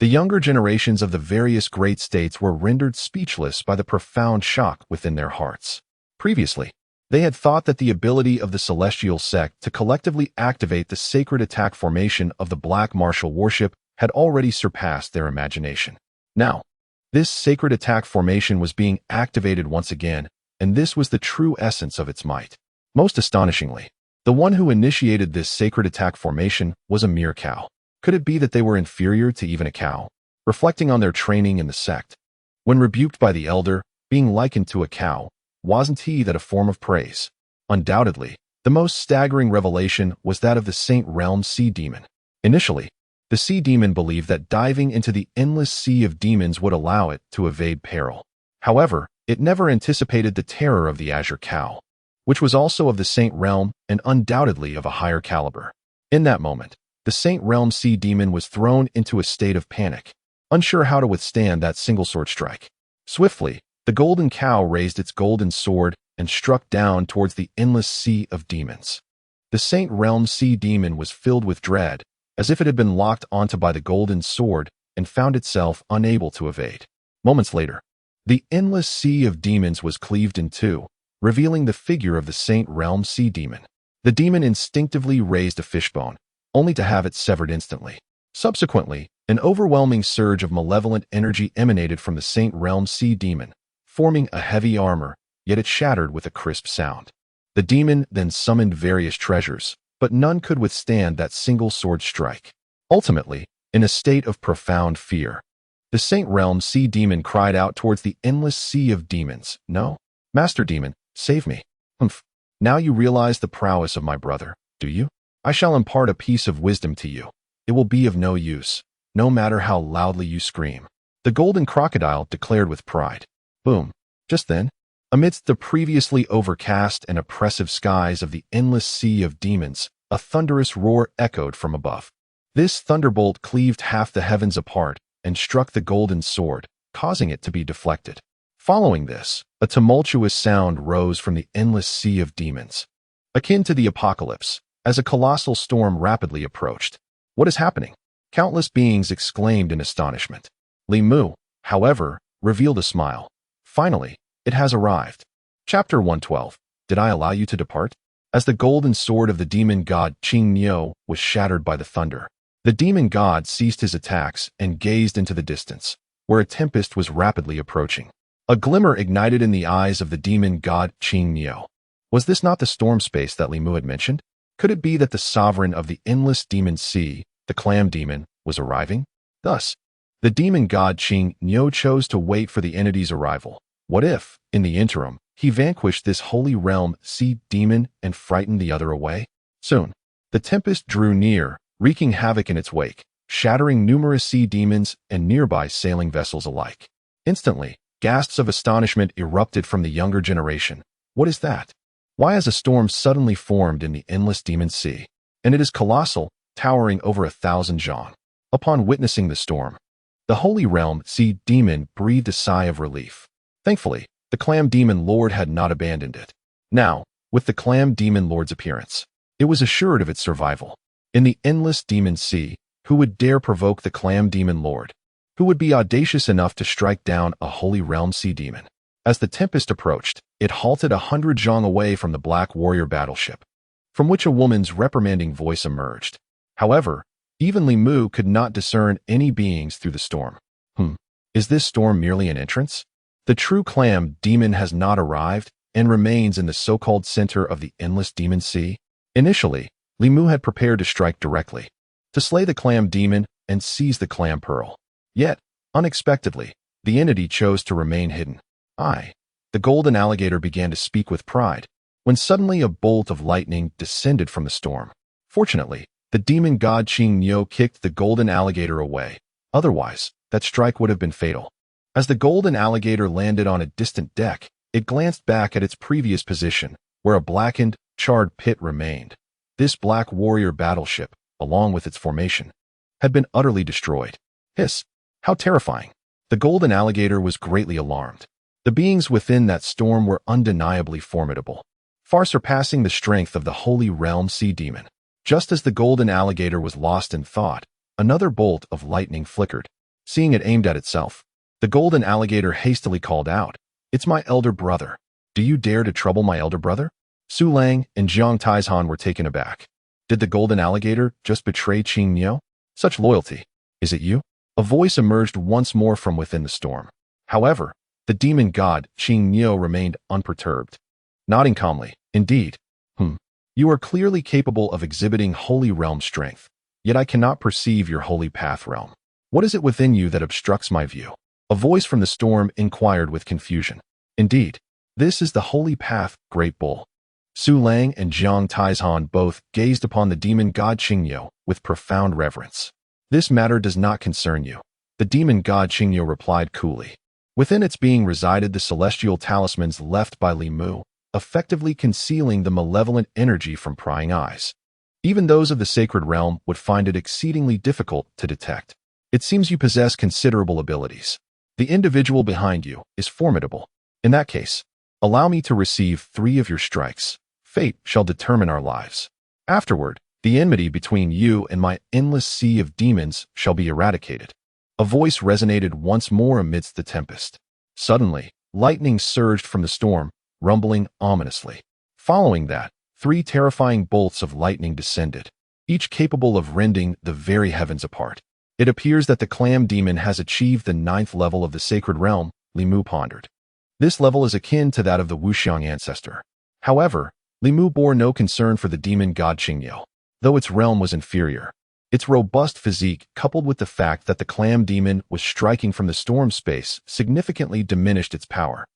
the younger generations of the various great states were rendered speechless by the profound shock within their hearts. Previously, they had thought that the ability of the Celestial Sect to collectively activate the sacred attack formation of the Black Martial Warship had already surpassed their imagination. Now, this sacred attack formation was being activated once again, and this was the true essence of its might. Most astonishingly, the one who initiated this sacred attack formation was a mere cow. Could it be that they were inferior to even a cow? Reflecting on their training in the sect, when rebuked by the elder, being likened to a cow, wasn't he that a form of praise? Undoubtedly, the most staggering revelation was that of the Saint Realm Sea Demon. Initially, the Sea Demon believed that diving into the endless sea of demons would allow it to evade peril. However, it never anticipated the terror of the Azure Cow, which was also of the Saint Realm and undoubtedly of a higher caliber. In that moment, the Saint Realm Sea Demon was thrown into a state of panic, unsure how to withstand that single sword strike. Swiftly, the golden cow raised its golden sword and struck down towards the endless sea of demons. The Saint Realm Sea Demon was filled with dread, as if it had been locked onto by the golden sword and found itself unable to evade. Moments later, the endless sea of demons was cleaved in two, revealing the figure of the Saint Realm Sea Demon. The demon instinctively raised a fishbone, only to have it severed instantly. Subsequently, an overwhelming surge of malevolent energy emanated from the Saint Realm Sea Demon, forming a heavy armor, yet it shattered with a crisp sound. The demon then summoned various treasures, but none could withstand that single sword strike. Ultimately, in a state of profound fear, the Saint Realm Sea Demon cried out towards the endless sea of demons. No, Master Demon, save me. Humph. Now you realize the prowess of my brother, do you? I shall impart a piece of wisdom to you. It will be of no use, no matter how loudly you scream. The golden crocodile declared with pride. Boom. Just then, amidst the previously overcast and oppressive skies of the endless sea of demons, a thunderous roar echoed from above. This thunderbolt cleaved half the heavens apart and struck the golden sword, causing it to be deflected. Following this, a tumultuous sound rose from the endless sea of demons, akin to the apocalypse, as a colossal storm rapidly approached. What is happening? Countless beings exclaimed in astonishment. Li Mu, however, revealed a smile. Finally, it has arrived. Chapter 112. Did I allow you to depart? As the golden sword of the demon god Qing Niu was shattered by the thunder, the demon god ceased his attacks and gazed into the distance, where a tempest was rapidly approaching. A glimmer ignited in the eyes of the demon god Qing Niu. Was this not the storm space that Li Mu had mentioned? Could it be that the sovereign of the endless demon sea, the clam demon, was arriving? Thus, the demon god Qing Niu chose to wait for the entity's arrival. What if, in the interim, he vanquished this holy realm sea demon and frightened the other away? Soon, the tempest drew near, wreaking havoc in its wake, shattering numerous sea demons and nearby sailing vessels alike. Instantly, gasps of astonishment erupted from the younger generation. What is that? Why has a storm suddenly formed in the endless demon sea? And it is colossal, towering over 1,000 zhang. Upon witnessing the storm, the holy realm sea demon breathed a sigh of relief. Thankfully, the clam demon lord had not abandoned it. Now, with the clam demon lord's appearance, it was assured of its survival. In the endless demon sea, who would dare provoke the clam demon lord? Who would be audacious enough to strike down a holy realm sea demon? As the tempest approached, it halted 100 zhang away from the Black Warrior battleship, from which a woman's reprimanding voice emerged. However, Even Li Mu could not discern any beings through the storm. Is this storm merely an entrance? The true clam demon has not arrived and remains in the so-called center of the endless demon sea. Initially, Li Mu had prepared to strike directly, to slay the clam demon and seize the clam pearl. Yet, unexpectedly, the entity chose to remain hidden. The golden alligator began to speak with pride, when suddenly a bolt of lightning descended from the storm. Fortunately, the demon god Qing Niu kicked the golden alligator away. Otherwise, that strike would have been fatal. As the golden alligator landed on a distant deck, it glanced back at its previous position, where a blackened, charred pit remained. This black warrior battleship, along with its formation, had been utterly destroyed. Hiss! How terrifying! The golden alligator was greatly alarmed. The beings within that storm were undeniably formidable, far surpassing the strength of the Holy Realm sea demon. Just as the golden alligator was lost in thought, another bolt of lightning flickered. Seeing it aimed at itself, the golden alligator hastily called out, "It's my elder brother. Do you dare to trouble my elder brother?" Su Lang and Jiang Taizhan were taken aback. Did the golden alligator just betray Qing Niu? Such loyalty. Is it you? A voice emerged once more from within the storm. However, the demon god Qing Niu remained unperturbed, nodding calmly. Indeed. You are clearly capable of exhibiting holy realm strength, yet I cannot perceive your holy path realm. What is it within you that obstructs my view? A voice from the storm inquired with confusion. Indeed, this is the holy path, great bull. Su Lang and Jiang Taizhan both gazed upon the demon god Qing Niu with profound reverence. This matter does not concern you, the demon god Qing Niu replied coolly. Within its being resided the celestial talismans left by Li Mu, effectively concealing the malevolent energy from prying eyes. Even those of the sacred realm would find it exceedingly difficult to detect. It seems you possess considerable abilities. The individual behind you is formidable. In that case, allow me to receive 3 of your strikes. Fate shall determine our lives. Afterward, the enmity between you and my endless sea of demons shall be eradicated. A voice resonated once more amidst the tempest. Suddenly, lightning surged from the storm, rumbling ominously. Following that, 3 terrifying bolts of lightning descended, each capable of rending the very heavens apart. It appears that the clam demon has achieved the 9th level of the sacred realm, Li Mu pondered. This level is akin to that of the Wuxiang ancestor. However, Li Mu bore no concern for the demon god Qing Niu, though its realm was inferior. Its robust physique, coupled with the fact that the clam demon was striking from the storm space, significantly diminished its power.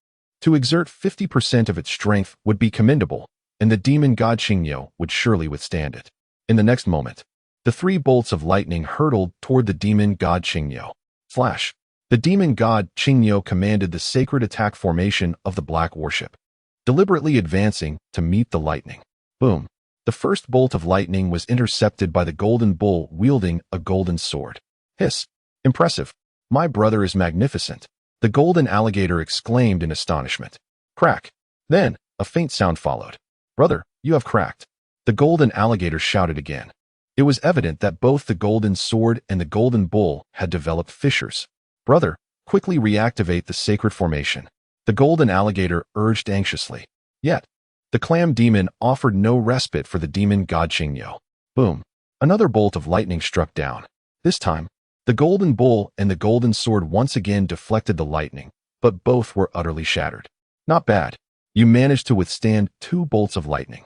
To exert 50% of its strength would be commendable, and the demon god Qing Niu would surely withstand it. In the next moment, the 3 bolts of lightning hurtled toward the demon god Qing Niu. Flash! The demon god Qing Niu commanded the sacred attack formation of the black warship, deliberately advancing to meet the lightning. Boom! The first bolt of lightning was intercepted by the golden bull wielding a golden sword. Hiss! Impressive! My brother is magnificent! The golden alligator exclaimed in astonishment. Crack! Then, a faint sound followed. Brother, you have cracked! The golden alligator shouted again. It was evident that both the golden sword and the golden bull had developed fissures. Brother, quickly reactivate the sacred formation. The golden alligator urged anxiously. Yet, the clam demon offered no respite for the demon god Qing Niu. Boom! Another bolt of lightning struck down. This time, the golden bull and the golden sword once again deflected the lightning, but both were utterly shattered. Not bad. You managed to withstand 2 bolts of lightning.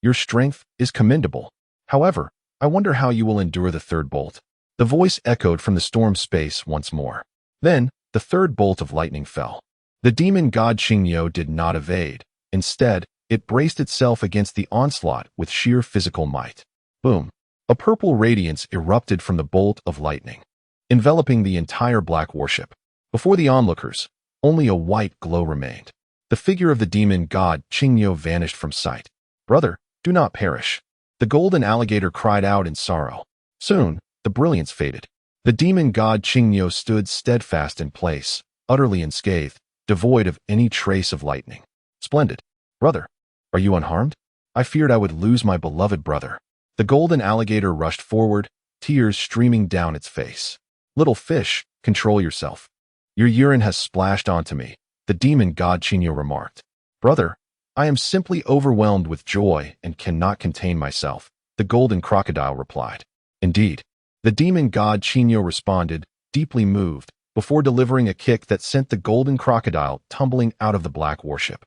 Your strength is commendable. However, I wonder how you will endure the 3rd bolt. The voice echoed from the storm space once more. Then, the 3rd bolt of lightning fell. The demon god Qing Niu did not evade. Instead, it braced itself against the onslaught with sheer physical might. Boom! A purple radiance erupted from the bolt of lightning, enveloping the entire black warship. Before the onlookers, only a white glow remained. The figure of the demon god Qing Niu vanished from sight. Brother, do not perish! The golden alligator cried out in sorrow. Soon, the brilliance faded. The demon god Qing Niu stood steadfast in place, utterly unscathed, devoid of any trace of lightning. Splendid! Brother, are you unharmed? I feared I would lose my beloved brother. The golden alligator rushed forward, tears streaming down its face. Little fish, control yourself. Your urine has splashed onto me, the demon god Qing Niu remarked. Brother, I am simply overwhelmed with joy and cannot contain myself, the golden crocodile replied. Indeed, The demon god Qinyo responded, deeply moved, before delivering a kick that sent the golden crocodile tumbling out of the black warship,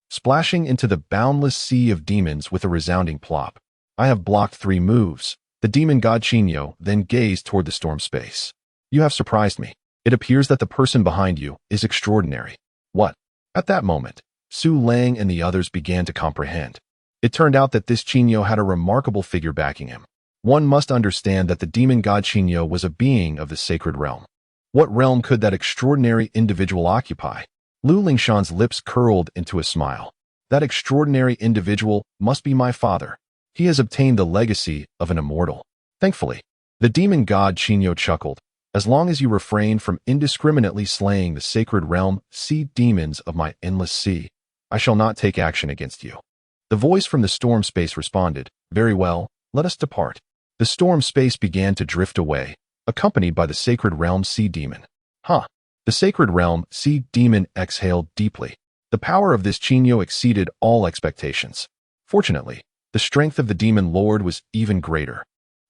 splashing into the boundless sea of demons with a resounding plop. I have blocked 3 moves. The demon god Qinyo then gazed toward the storm space. You have surprised me. It appears that the person behind you is extraordinary. What? At that moment, Su Lang and the others began to comprehend. It turned out that this Qinyo had a remarkable figure backing him. One must understand that the demon god Qinyo was a being of the sacred realm. What realm could that extraordinary individual occupy? Lu Lingshan's lips curled into a smile. That extraordinary individual must be my father. He has obtained the legacy of an immortal. Thankfully, the demon god Qinyo chuckled. As long as you refrain from indiscriminately slaying the sacred realm sea demons of my endless sea, I shall not take action against you. The voice from the storm space responded, very well, let us depart. The storm space began to drift away, accompanied by the sacred realm sea demon. The sacred realm sea demon exhaled deeply. The power of this Qinyo exceeded all expectations. Fortunately, the strength of the demon lord was even greater.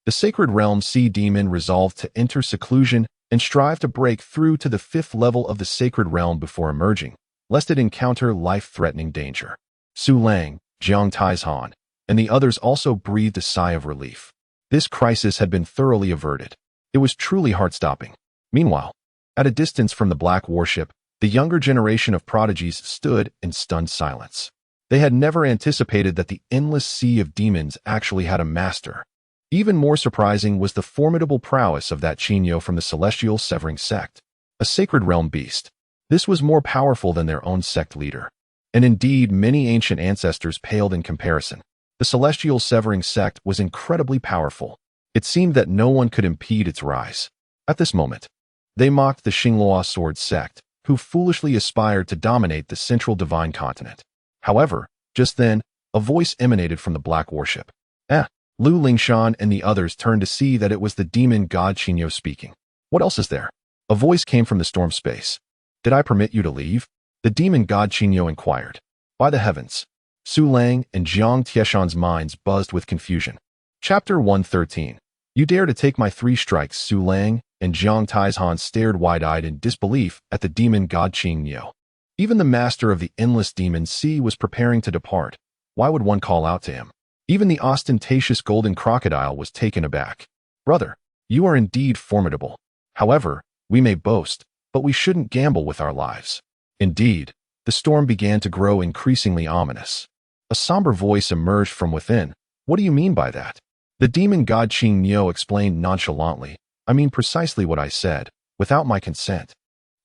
The sacred realm sea demon resolved to enter seclusion and strive to break through to the 5th level of the sacred realm before emerging, lest it encounter life-threatening danger. Su Lang, Jiang Taizhan, and the others also breathed a sigh of relief. This crisis had been thoroughly averted. It was truly heart-stopping. Meanwhile, at a distance from the black warship, the younger generation of prodigies stood in stunned silence. They had never anticipated that the endless sea of demons actually had a master. Even more surprising was the formidable prowess of that Qinyo from the celestial severing sect, a sacred realm beast. This was more powerful than their own sect leader. And indeed, many ancient ancestors paled in comparison. The celestial severing sect was incredibly powerful. It seemed that no one could impede its rise. At this moment, they mocked the Xinghua sword sect, who foolishly aspired to dominate the central divine continent. However, just then, a voice emanated from the black warship. Lu Lingshan and the others turned to see that it was the demon god Qinyo speaking. What else is there? A voice came from the storm space. Did I permit you to leave? The demon god Qinyo inquired. By the heavens! Su Lang and Jiang Tieshan's minds buzzed with confusion. Chapter 113. You dare to take my 3 strikes? Su Lang and Jiang Taizhan stared wide-eyed in disbelief at the demon god Qinyo. Even the master of the endless demon sea was preparing to depart. Why would one call out to him? Even the ostentatious golden crocodile was taken aback. Brother, you are indeed formidable. However, we may boast, but we shouldn't gamble with our lives. Indeed, the storm began to grow increasingly ominous. A somber voice emerged from within. What do you mean by that? The demon god Qinyo explained nonchalantly. I mean precisely what I said, without my consent.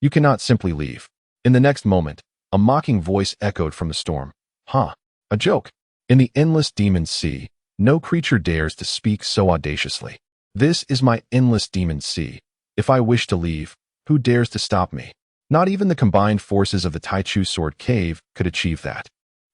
You cannot simply leave. In the next moment, a mocking voice echoed from the storm. A joke. In the endless demon sea, no creature dares to speak so audaciously. This is my endless demon sea. If I wish to leave, who dares to stop me? Not even the combined forces of the Taichu Sword Cave could achieve that.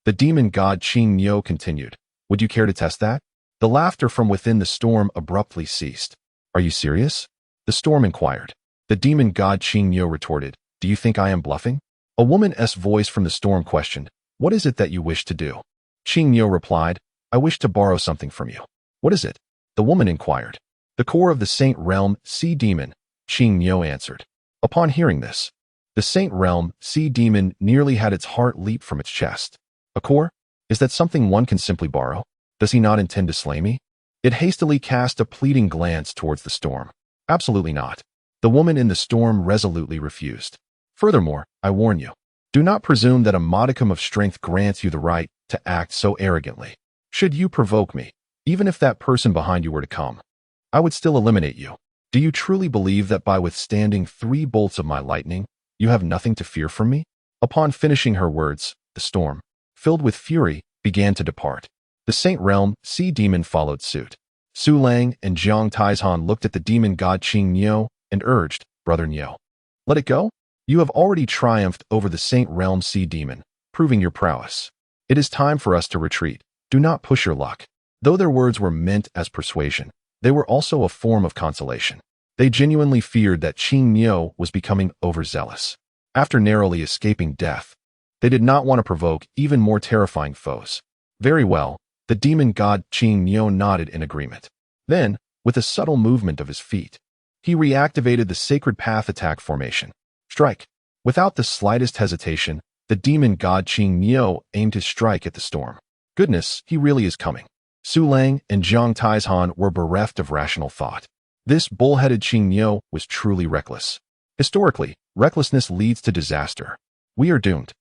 The demon god Qinyo continued. Would you care to test that? The laughter from within the storm abruptly ceased. Are you serious? The storm inquired. The demon god Qinyo retorted. Do you think I am bluffing? A woman's voice from the storm questioned. What is it that you wish to do? Qinyo replied, I wish to borrow something from you. What is it? The woman inquired. The core of the Saint Realm Sea Demon, Qinyo answered. Upon hearing this, the Saint Realm Sea Demon nearly had its heart leap from its chest. A core? Is that something one can simply borrow? Does he not intend to slay me? It hastily cast a pleading glance towards the storm. Absolutely not. The woman in the storm resolutely refused. Furthermore, I warn you, do not presume that a modicum of strength grants you the right to act so arrogantly. Should you provoke me, even if that person behind you were to come, I would still eliminate you. Do you truly believe that by withstanding 3 bolts of my lightning, you have nothing to fear from me? Upon finishing her words, the storm, filled with fury, began to depart. The Saint Realm Sea Demon followed suit. Su Lang and Jiang Taizhan looked at the demon god Qinyo and urged, Brother Nyo, let it go? You have already triumphed over the Saint Realm Sea Demon, proving your prowess. It is time for us to retreat. Do not push your luck. Though their words were meant as persuasion, they were also a form of consolation. They genuinely feared that Qinyo was becoming overzealous. After narrowly escaping death, they did not want to provoke even more terrifying foes. Very well, the demon god Qinyo nodded in agreement. Then, with a subtle movement of his feet. He reactivated the sacred path attack formation. Strike. Without the slightest hesitation, the demon god Qing Niu aimed his strike at the storm. Goodness, he really is coming. Su Lang and Jiang Taizhan were bereft of rational thought. This bull-headed Qing Niu was truly reckless. Historically, recklessness leads to disaster. We are doomed.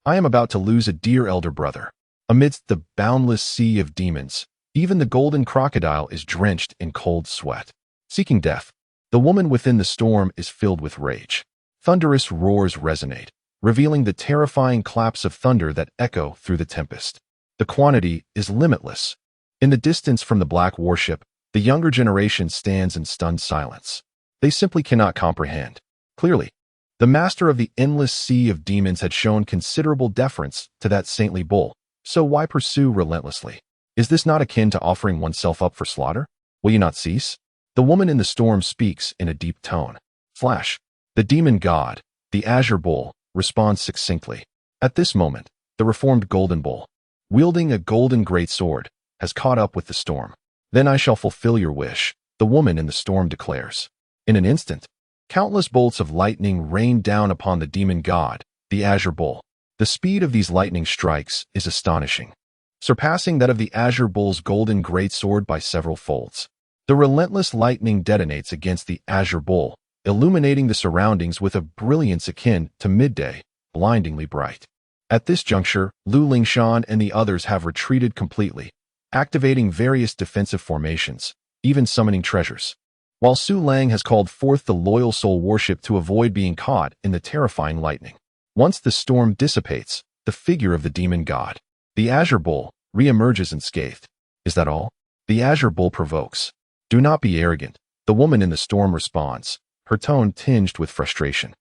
I am about to lose a dear elder brother. Amidst the boundless sea of demons, even the golden crocodile is drenched in cold sweat. Seeking death, the woman within the storm is filled with rage. Thunderous roars resonate, revealing the terrifying claps of thunder that echo through the tempest. The quantity is limitless. In the distance from the black warship, the younger generation stands in stunned silence. They simply cannot comprehend. Clearly, the master of the endless sea of demons had shown considerable deference to that saintly bull, so why pursue relentlessly? Is this not akin to offering oneself up for slaughter? Will you not cease? The woman in the storm speaks in a deep tone. Flash. The demon god, the azure bull, responds succinctly. At this moment, the reformed golden bull, wielding a golden greatsword, has caught up with the storm. Then I shall fulfill your wish, the woman in the storm declares. In an instant, countless bolts of lightning rain down upon the demon god, the azure bull. The speed of these lightning strikes is astonishing, surpassing that of the azure bull's golden greatsword by several folds. The relentless lightning detonates against the azure bull, illuminating the surroundings with a brilliance akin to midday, blindingly bright. At this juncture, Lu Lingshan and the others have retreated completely, activating various defensive formations, even summoning treasures. While Su Lang has called forth the loyal soul warship to avoid being caught in the terrifying lightning. Once the storm dissipates, the figure of the demon god, the azure bull, re-emerges unscathed. Is that all? The azure bull provokes. Do not be arrogant, the woman in the storm responds, her tone tinged with frustration.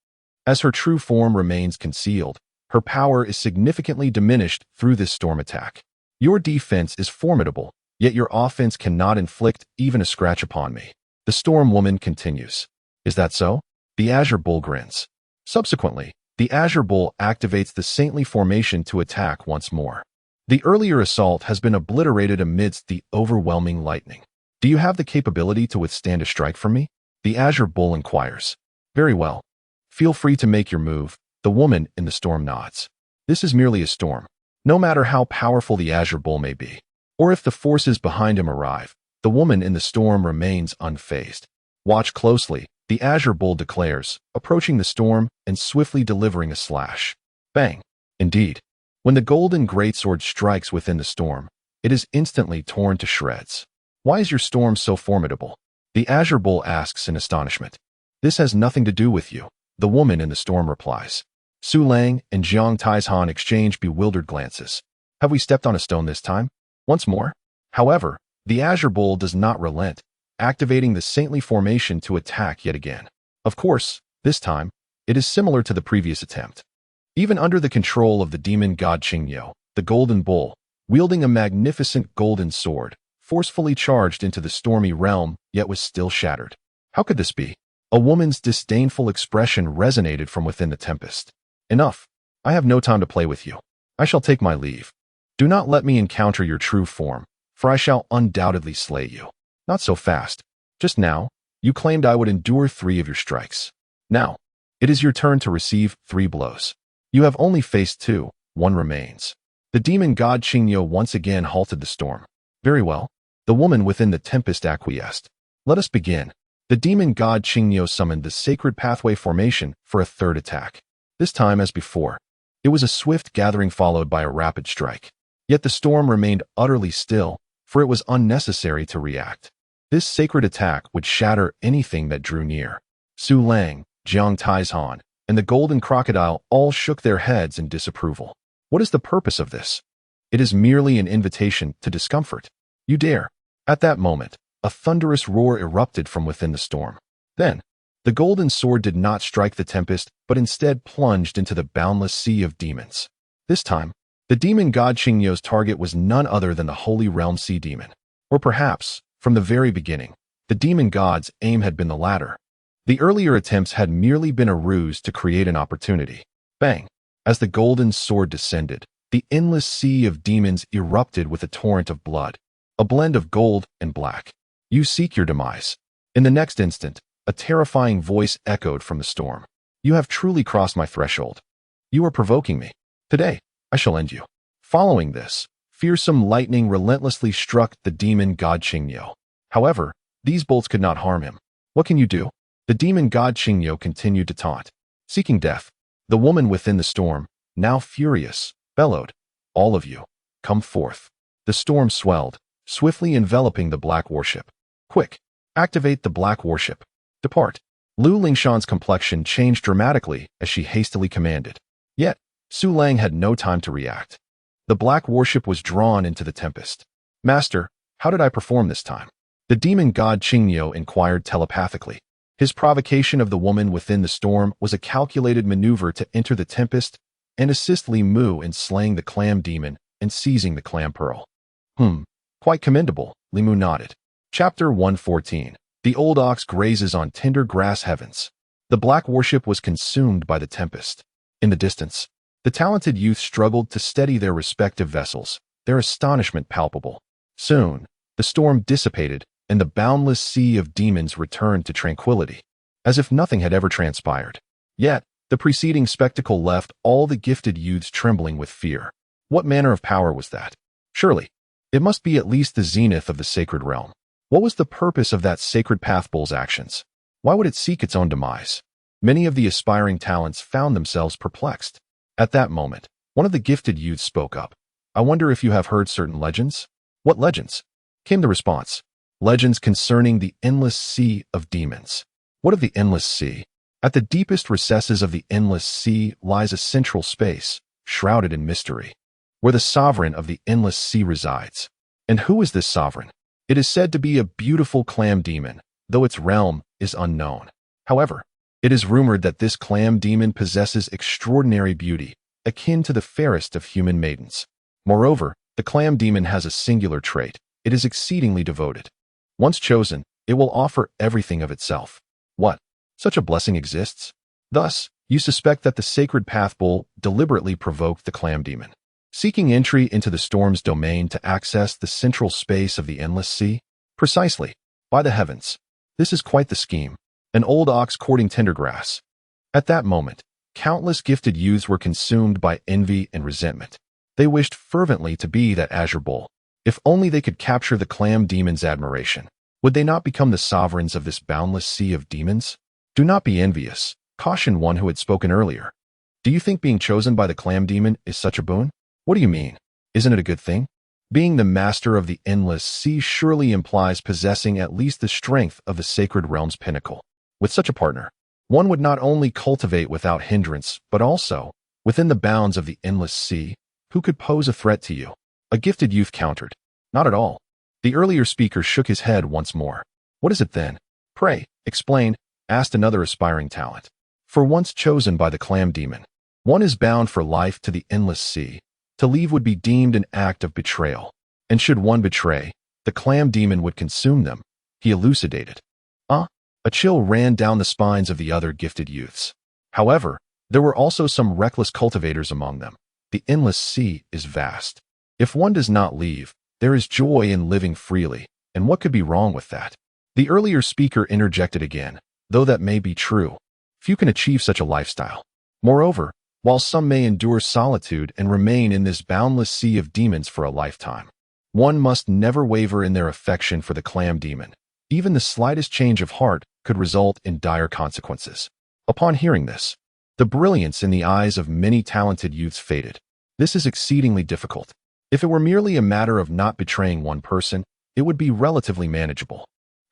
As her true form remains concealed, her power is significantly diminished through this storm attack. Your defense is formidable, yet your offense cannot inflict even a scratch upon me. The storm woman continues. Is that so? The azure bull grins. Subsequently, the azure bull activates the saintly formation to attack once more. The earlier assault has been obliterated amidst the overwhelming lightning. Do you have the capability to withstand a strike from me? The azure bull inquires. Very well. Feel free to make your move, the woman in the storm nods. This is merely a storm. No matter how powerful the azure bull may be, or if the forces behind him arrive, the woman in the storm remains unfazed. Watch closely, the azure bull declares, approaching the storm and swiftly delivering a slash. Bang! Indeed. When the golden greatsword strikes within the storm, it is instantly torn to shreds. Why is your storm so formidable? The azure bull asks in astonishment. This has nothing to do with you, the woman in the storm replies. Su Lang and Jiang Taizhan exchange bewildered glances. Have we stepped on a stone this time? Once more? However, the azure bull does not relent, activating the saintly formation to attack yet again. Of course, this time, it is similar to the previous attempt. Even under the control of the demon god Qingyo, the golden bull, wielding a magnificent golden sword, forcefully charged into the stormy realm, yet was still shattered. How could this be? A woman's disdainful expression resonated from within the tempest. Enough. I have no time to play with you. I shall take my leave. Do not let me encounter your true form, for I shall undoubtedly slay you. Not so fast. Just now, you claimed I would endure 3 of your strikes. Now, it is your turn to receive 3 blows. You have only faced 2, 1 remains. The demon god Qingyo once again halted the storm. Very well. The woman within the tempest acquiesced. Let us begin. The demon god Qingyo summoned the sacred pathway formation for a 3rd attack. This time as before, it was a swift gathering followed by a rapid strike. Yet the storm remained utterly still, for it was unnecessary to react. This sacred attack would shatter anything that drew near. Su Lang, Jiang Taizhan, and the golden crocodile all shook their heads in disapproval. What is the purpose of this? It is merely an invitation to discomfort. You dare. At that moment, a thunderous roar erupted from within the storm. Then, the golden sword did not strike the tempest, but instead plunged into the boundless sea of demons. This time, the demon god Qingyo's target was none other than the Holy Realm Sea Demon. Or perhaps, from the very beginning, the demon god's aim had been the latter. The earlier attempts had merely been a ruse to create an opportunity. Bang! As the golden sword descended, the endless sea of demons erupted with a torrent of blood, a blend of gold and black. You seek your demise. In the next instant, a terrifying voice echoed from the storm. You have truly crossed my threshold. You are provoking me. Today, I shall end you. Following this, fearsome lightning relentlessly struck the demon god Qingyo. However, these bolts could not harm him. What can you do? The demon god Qingyo continued to taunt. Seeking death, the woman within the storm, now furious, bellowed, "All of you, come forth." The storm swelled, swiftly enveloping the black warship. Quick, activate the black warship. Depart. Lu Lingshan's complexion changed dramatically as she hastily commanded. Yet, Su Lang had no time to react. The black warship was drawn into the tempest. Master, how did I perform this time? The demon god Qingyo inquired telepathically. His provocation of the woman within the storm was a calculated maneuver to enter the tempest and assist Li Mu in slaying the clam demon and seizing the clam pearl. Quite commendable, Li Mu nodded. Chapter 114. The old ox grazes on tender grass heavens. The black warship was consumed by the tempest. In the distance, the talented youth struggled to steady their respective vessels, their astonishment palpable. Soon, the storm dissipated, and the boundless sea of demons returned to tranquility, as if nothing had ever transpired. Yet, the preceding spectacle left all the gifted youths trembling with fear. What manner of power was that? Surely, it must be at least the zenith of the sacred realm. What was the purpose of that sacred pathbull's actions? Why would it seek its own demise? Many of the aspiring talents found themselves perplexed. At that moment, one of the gifted youths spoke up. I wonder if you have heard certain legends? What legends? Came the response. Legends concerning the endless sea of demons. What of the endless sea? At the deepest recesses of the endless sea lies a central space, shrouded in mystery, where the sovereign of the endless sea resides. And who is this sovereign? It is said to be a beautiful clam demon, though its realm is unknown. However, it is rumored that this clam demon possesses extraordinary beauty, akin to the fairest of human maidens. Moreover, the clam demon has a singular trait. It is exceedingly devoted. Once chosen, it will offer everything of itself. What? Such a blessing exists? Thus, you suspect that the sacred pathbull deliberately provoked the clam demon, seeking entry into the storm's domain to access the central space of the endless sea? Precisely. By the heavens. This is quite the scheme. An old ox courting tender grass. At that moment, countless gifted youths were consumed by envy and resentment. They wished fervently to be that azure bull. If only they could capture the clam demon's admiration. Would they not become the sovereigns of this boundless sea of demons? Do not be envious, cautioned one who had spoken earlier. Do you think being chosen by the clam demon is such a boon? What do you mean? Isn't it a good thing? Being the master of the endless sea surely implies possessing at least the strength of the sacred realm's pinnacle. With such a partner, one would not only cultivate without hindrance, but also, within the bounds of the endless sea, who could pose a threat to you? A gifted youth countered. Not at all. The earlier speaker shook his head once more. What is it then? Pray, explain, asked another aspiring talent. For once chosen by the clam demon, one is bound for life to the endless sea. To leave would be deemed an act of betrayal. And should one betray, the clam demon would consume them, he elucidated. A chill ran down the spines of the other gifted youths. However, there were also some reckless cultivators among them. The endless sea is vast. If one does not leave, there is joy in living freely, and what could be wrong with that? The earlier speaker interjected again, though that may be true. Few can achieve such a lifestyle. Moreover, while some may endure solitude and remain in this boundless sea of demons for a lifetime, one must never waver in their affection for the clam demon. Even the slightest change of heart could result in dire consequences. Upon hearing this, the brilliance in the eyes of many talented youths faded. This is exceedingly difficult. If it were merely a matter of not betraying one person, it would be relatively manageable.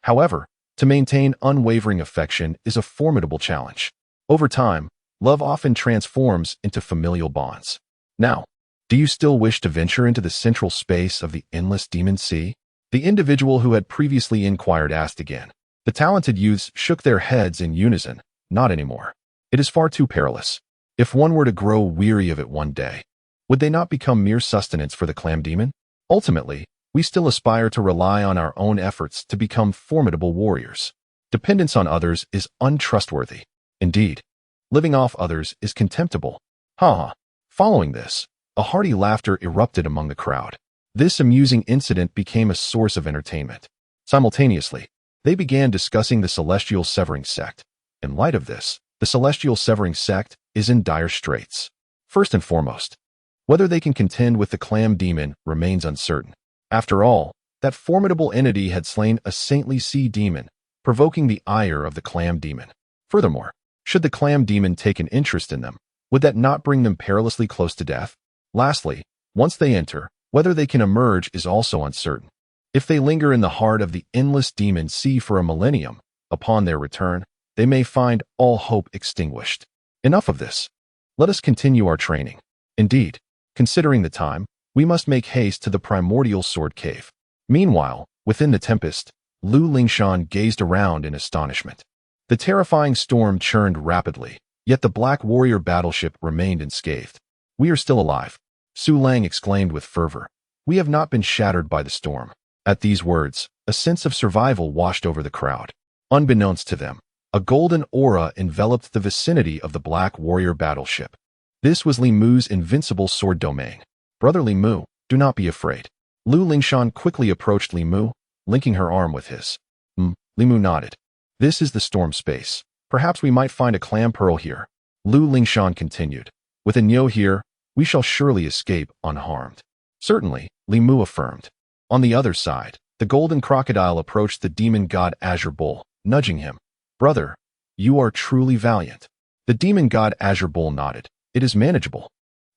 However, to maintain unwavering affection is a formidable challenge. Over time, love often transforms into familial bonds. Now, do you still wish to venture into the central space of the endless demon sea? The individual who had previously inquired asked again. The talented youths shook their heads in unison. Not anymore. It is far too perilous. If one were to grow weary of it one day, would they not become mere sustenance for the clam demon? Ultimately, we still aspire to rely on our own efforts to become formidable warriors. Dependence on others is untrustworthy. Indeed, living off others is contemptible. Following this, a hearty laughter erupted among the crowd. This amusing incident became a source of entertainment. Simultaneously, they began discussing the Celestial Severing Sect. In light of this, the Celestial Severing Sect is in dire straits. First and foremost, whether they can contend with the Clam Demon remains uncertain. After all, that formidable entity had slain a saintly sea demon, provoking the ire of the Clam Demon. Furthermore, should the Clam Demon take an interest in them, would that not bring them perilously close to death? Lastly, once they enter, whether they can emerge is also uncertain. If they linger in the heart of the endless demon sea for a millennium, upon their return, they may find all hope extinguished. Enough of this. Let us continue our training. Indeed, considering the time, we must make haste to the primordial sword cave. Meanwhile, within the tempest, Lu Lingshan gazed around in astonishment. The terrifying storm churned rapidly, yet the Black Warrior battleship remained unscathed. "We are still alive," Su Lang exclaimed with fervor. "We have not been shattered by the storm." At these words, a sense of survival washed over the crowd. Unbeknownst to them, a golden aura enveloped the vicinity of the Black Warrior battleship. This was Li Mu's invincible sword domain. "Brother Li Mu, do not be afraid." Lu Lingshan quickly approached Li Mu, linking her arm with his. Li Mu nodded. "This is the storm space. Perhaps we might find a clam pearl here." Lu Lingshan continued. "With a Nyo here, we shall surely escape unharmed." "Certainly," Li Mu affirmed. On the other side, the golden crocodile approached the demon god Azure Bull, nudging him. "Brother, you are truly valiant." The demon god Azure Bull nodded. "It is manageable."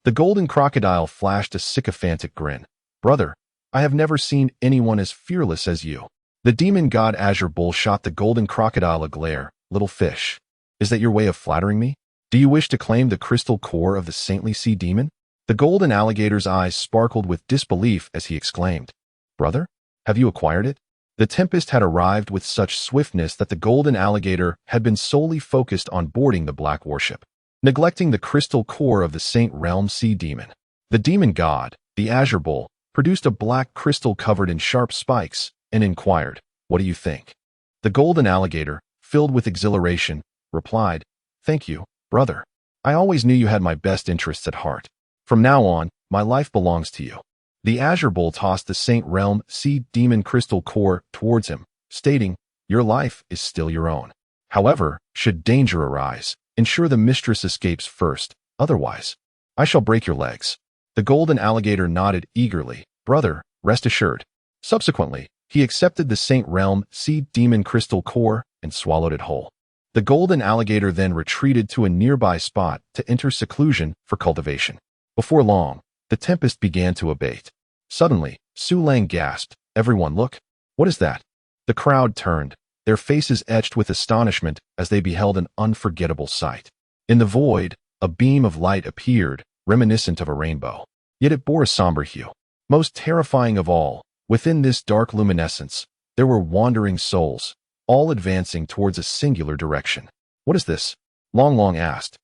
The golden crocodile flashed a sycophantic grin. "Brother, I have never seen anyone as fearless as you." The demon god Azure Bull shot the golden crocodile a glare. "Little fish, is that your way of flattering me? Do you wish to claim the crystal core of the saintly sea demon?" The golden alligator's eyes sparkled with disbelief as he exclaimed, "Brother, have you acquired it?" The tempest had arrived with such swiftness that the golden alligator had been solely focused on boarding the black warship, neglecting the crystal core of the Saint Realm sea demon. The demon god, the Azure Bull, produced a black crystal covered in sharp spikes and inquired, "What do you think?" The golden alligator, filled with exhilaration, replied, "Thank you, brother. I always knew you had my best interests at heart. From now on, my life belongs to you." The Azure Bull tossed the Saint Realm sea demon crystal core towards him, stating, "Your life is still your own. However, should danger arise, ensure the mistress escapes first, otherwise, I shall break your legs." The golden alligator nodded eagerly. "Brother, rest assured." Subsequently, he accepted the Saint Realm sea demon crystal core and swallowed it whole. The golden alligator then retreated to a nearby spot to enter seclusion for cultivation. Before long, the tempest began to abate. Suddenly, Su Lang gasped, "Everyone look! What is that?" The crowd turned, their faces etched with astonishment as they beheld an unforgettable sight. In the void, a beam of light appeared, reminiscent of a rainbow. Yet it bore a somber hue. Most terrifying of all, within this dark luminescence, there were wandering souls, all advancing towards a singular direction. "What is this?" Long asked,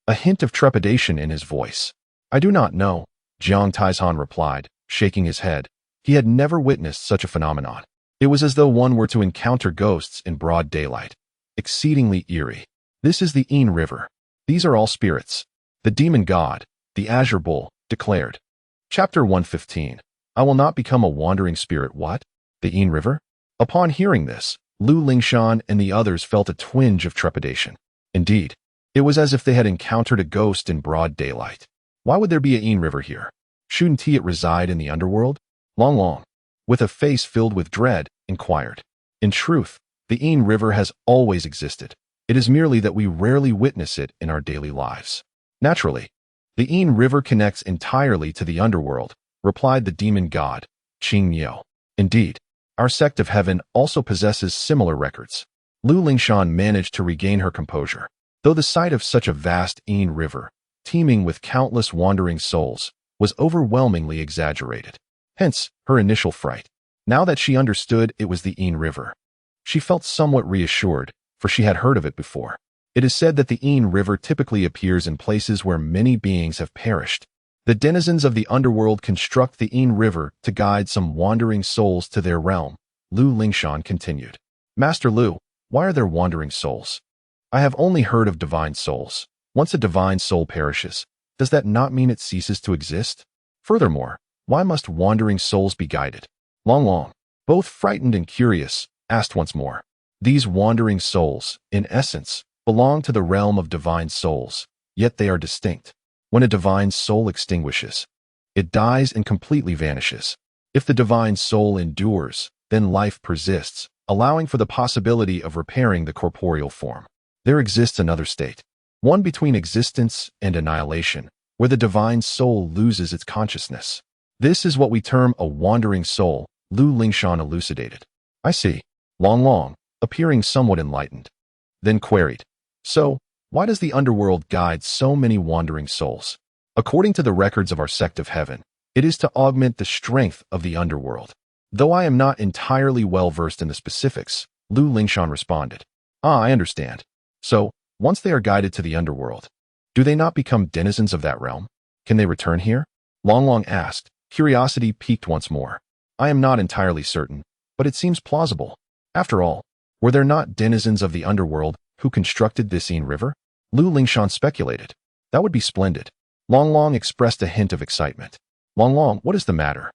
a hint of trepidation in his voice. "I do not know," Jiang Taizhan replied, shaking his head. He had never witnessed such a phenomenon. It was as though one were to encounter ghosts in broad daylight. Exceedingly eerie. "This is the Ain River. These are all spirits," the demon god, the Azure Bull, declared. Chapter 115. I will not become a wandering spirit. What? The Ain River? Upon hearing this, Lu Lingshan and the others felt a twinge of trepidation. Indeed, it was as if they had encountered a ghost in broad daylight. Why would there be a Ain River here? Shouldn't it reside in the underworld? Long, with a face filled with dread, inquired. In truth, the Ain River has always existed. It is merely that we rarely witness it in our daily lives. Naturally, the Ain River connects entirely to the underworld, replied the demon god, Qing Niu. Indeed, our sect of heaven also possesses similar records. Lu Lingshan managed to regain her composure. Though the sight of such a vast Ain River, teeming with countless wandering souls, was overwhelmingly exaggerated. Hence, her initial fright. Now that she understood it was the Ain River, she felt somewhat reassured, for she had heard of it before. It is said that the Ain River typically appears in places where many beings have perished. The denizens of the underworld construct the Ain River to guide some wandering souls to their realm, Lu Lingshan continued. Master Lu, why are there wandering souls? I have only heard of divine souls. Once a divine soul perishes, does that not mean it ceases to exist? Furthermore, why must wandering souls be guided? Long, Both frightened and curious, asked once more. These wandering souls, in essence, belong to the realm of divine souls, yet they are distinct. When a divine soul extinguishes, it dies and completely vanishes. If the divine soul endures, then life persists, allowing for the possibility of repairing the corporeal form. There exists another state, one between existence and annihilation, where the divine soul loses its consciousness. This is what we term a wandering soul, Lu Lingshan elucidated. I see. Long, appearing somewhat enlightened. Then queried, so, why does the underworld guide so many wandering souls? According to the records of our sect of heaven, it is to augment the strength of the underworld. Though I am not entirely well versed in the specifics, Lu Lingshan responded. I understand. So, once they are guided to the underworld, do they not become denizens of that realm? Can they return here? Long asked, curiosity piqued once more. I am not entirely certain, but it seems plausible. After all, were there not denizens of the underworld who constructed this Yin River? Lu Lingshan speculated. That would be splendid. Long expressed a hint of excitement. Long, what is the matter?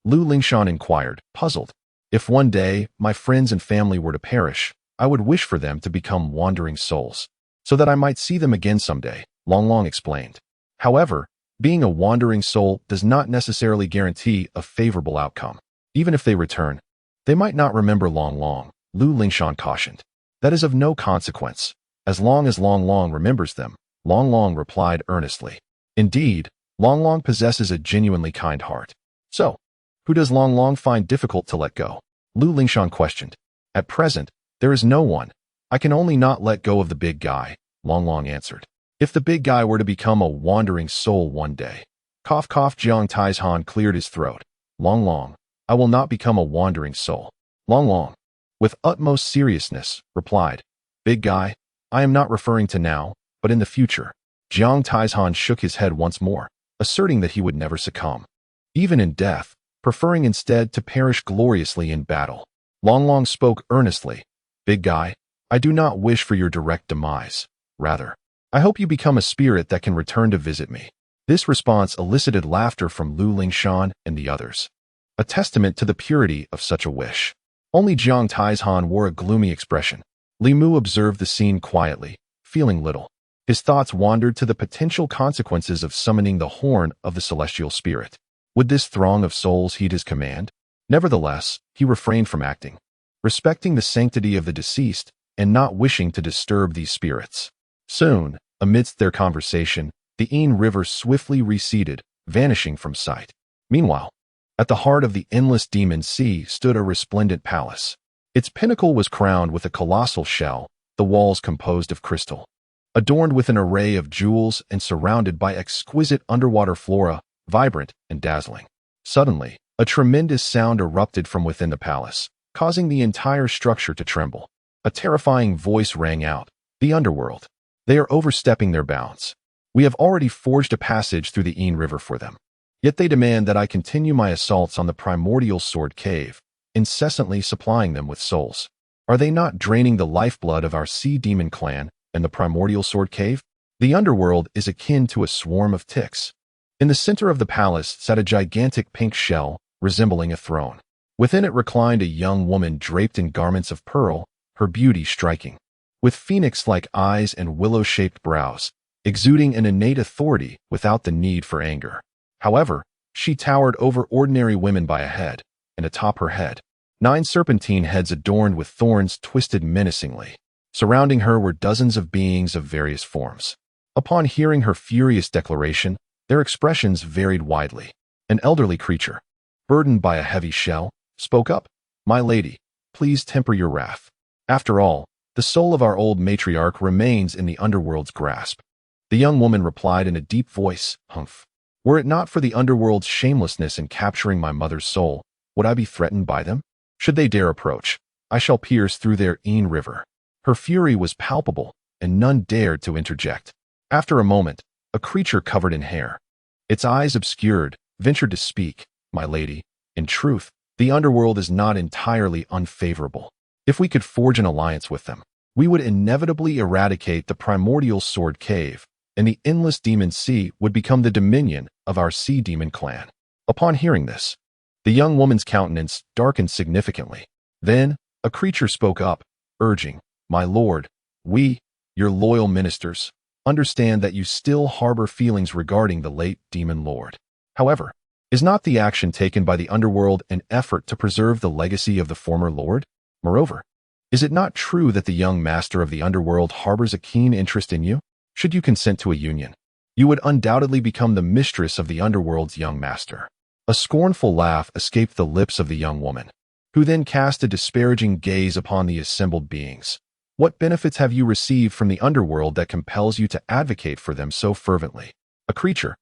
Lu Lingshan inquired, puzzled. If one day my friends and family were to perish, I would wish for them to become wandering souls, so that I might see them again someday, Long explained. However, being a wandering soul does not necessarily guarantee a favorable outcome. Even if they return, they might not remember Long, Lu Lingshan cautioned. That is of no consequence, as long as Long remembers them, Long replied earnestly. Indeed, Long possesses a genuinely kind heart. So, who does Long find difficult to let go? Lu Lingshan questioned. At present, there is no one. I can only not let go of the big guy, Long answered. If the big guy were to become a wandering soul one day. Cough, Jiang Taizhan cleared his throat. Long, I will not become a wandering soul. Long, with utmost seriousness, replied. Big guy, I am not referring to now, but in the future. Jiang Taizhan shook his head once more, asserting that he would never succumb. Even in death, preferring instead to perish gloriously in battle. Long spoke earnestly. Big guy, I do not wish for your direct demise. Rather, I hope you become a spirit that can return to visit me. This response elicited laughter from Lu Lingshan and the others, a testament to the purity of such a wish. Only Jiang Taizhan wore a gloomy expression. Li Mu observed the scene quietly, feeling little. His thoughts wandered to the potential consequences of summoning the horn of the celestial spirit. Would this throng of souls heed his command? Nevertheless, he refrained from acting, respecting the sanctity of the deceased and not wishing to disturb these spirits. Soon, amidst their conversation, the Yin River swiftly receded, vanishing from sight. Meanwhile, at the heart of the endless demon sea stood a resplendent palace. Its pinnacle was crowned with a colossal shell, the walls composed of crystal, adorned with an array of jewels and surrounded by exquisite underwater flora, vibrant and dazzling. Suddenly, a tremendous sound erupted from within the palace, causing the entire structure to tremble. A terrifying voice rang out. The underworld. They are overstepping their bounds. We have already forged a passage through the Yin River for them. Yet they demand that I continue my assaults on the primordial sword cave, incessantly supplying them with souls. Are they not draining the lifeblood of our sea demon clan and the primordial sword cave? The underworld is akin to a swarm of ticks. In the center of the palace sat a gigantic pink shell, resembling a throne. Within it reclined a young woman draped in garments of pearl, her beauty striking. With phoenix-like eyes and willow-shaped brows, exuding an innate authority without the need for anger. However, she towered over ordinary women by a head, and atop her head, 9 serpentine heads adorned with thorns twisted menacingly. Surrounding her were dozens of beings of various forms. Upon hearing her furious declaration, their expressions varied widely. An elderly creature, burdened by a heavy shell, spoke up. My lady, please temper your wrath. After all, the soul of our old matriarch remains in the underworld's grasp. The young woman replied in a deep voice, Humph. Were it not for the underworld's shamelessness in capturing my mother's soul, would I be threatened by them? Should they dare approach, I shall pierce through their Yin River. Her fury was palpable, and none dared to interject. After a moment, a creature covered in hair, its eyes obscured, ventured to speak. My lady, in truth, the underworld is not entirely unfavorable. If we could forge an alliance with them, we would inevitably eradicate the primordial sword cave, and the endless demon sea would become the dominion of our sea demon clan. Upon hearing this, The young woman's countenance darkened significantly. Then, a creature spoke up, urging, "My lord, we, your loyal ministers, understand that you still harbor feelings regarding the late demon lord. However, is not the action taken by the underworld an effort to preserve the legacy of the former lord? Moreover, is it not true that the young master of the underworld harbors a keen interest in you? Should you consent to a union, you would undoubtedly become the mistress of the underworld's young master." A scornful laugh escaped the lips of the young woman, who then cast a disparaging gaze upon the assembled beings. "What benefits have you received from the underworld that compels you to advocate for them so fervently?" A creature,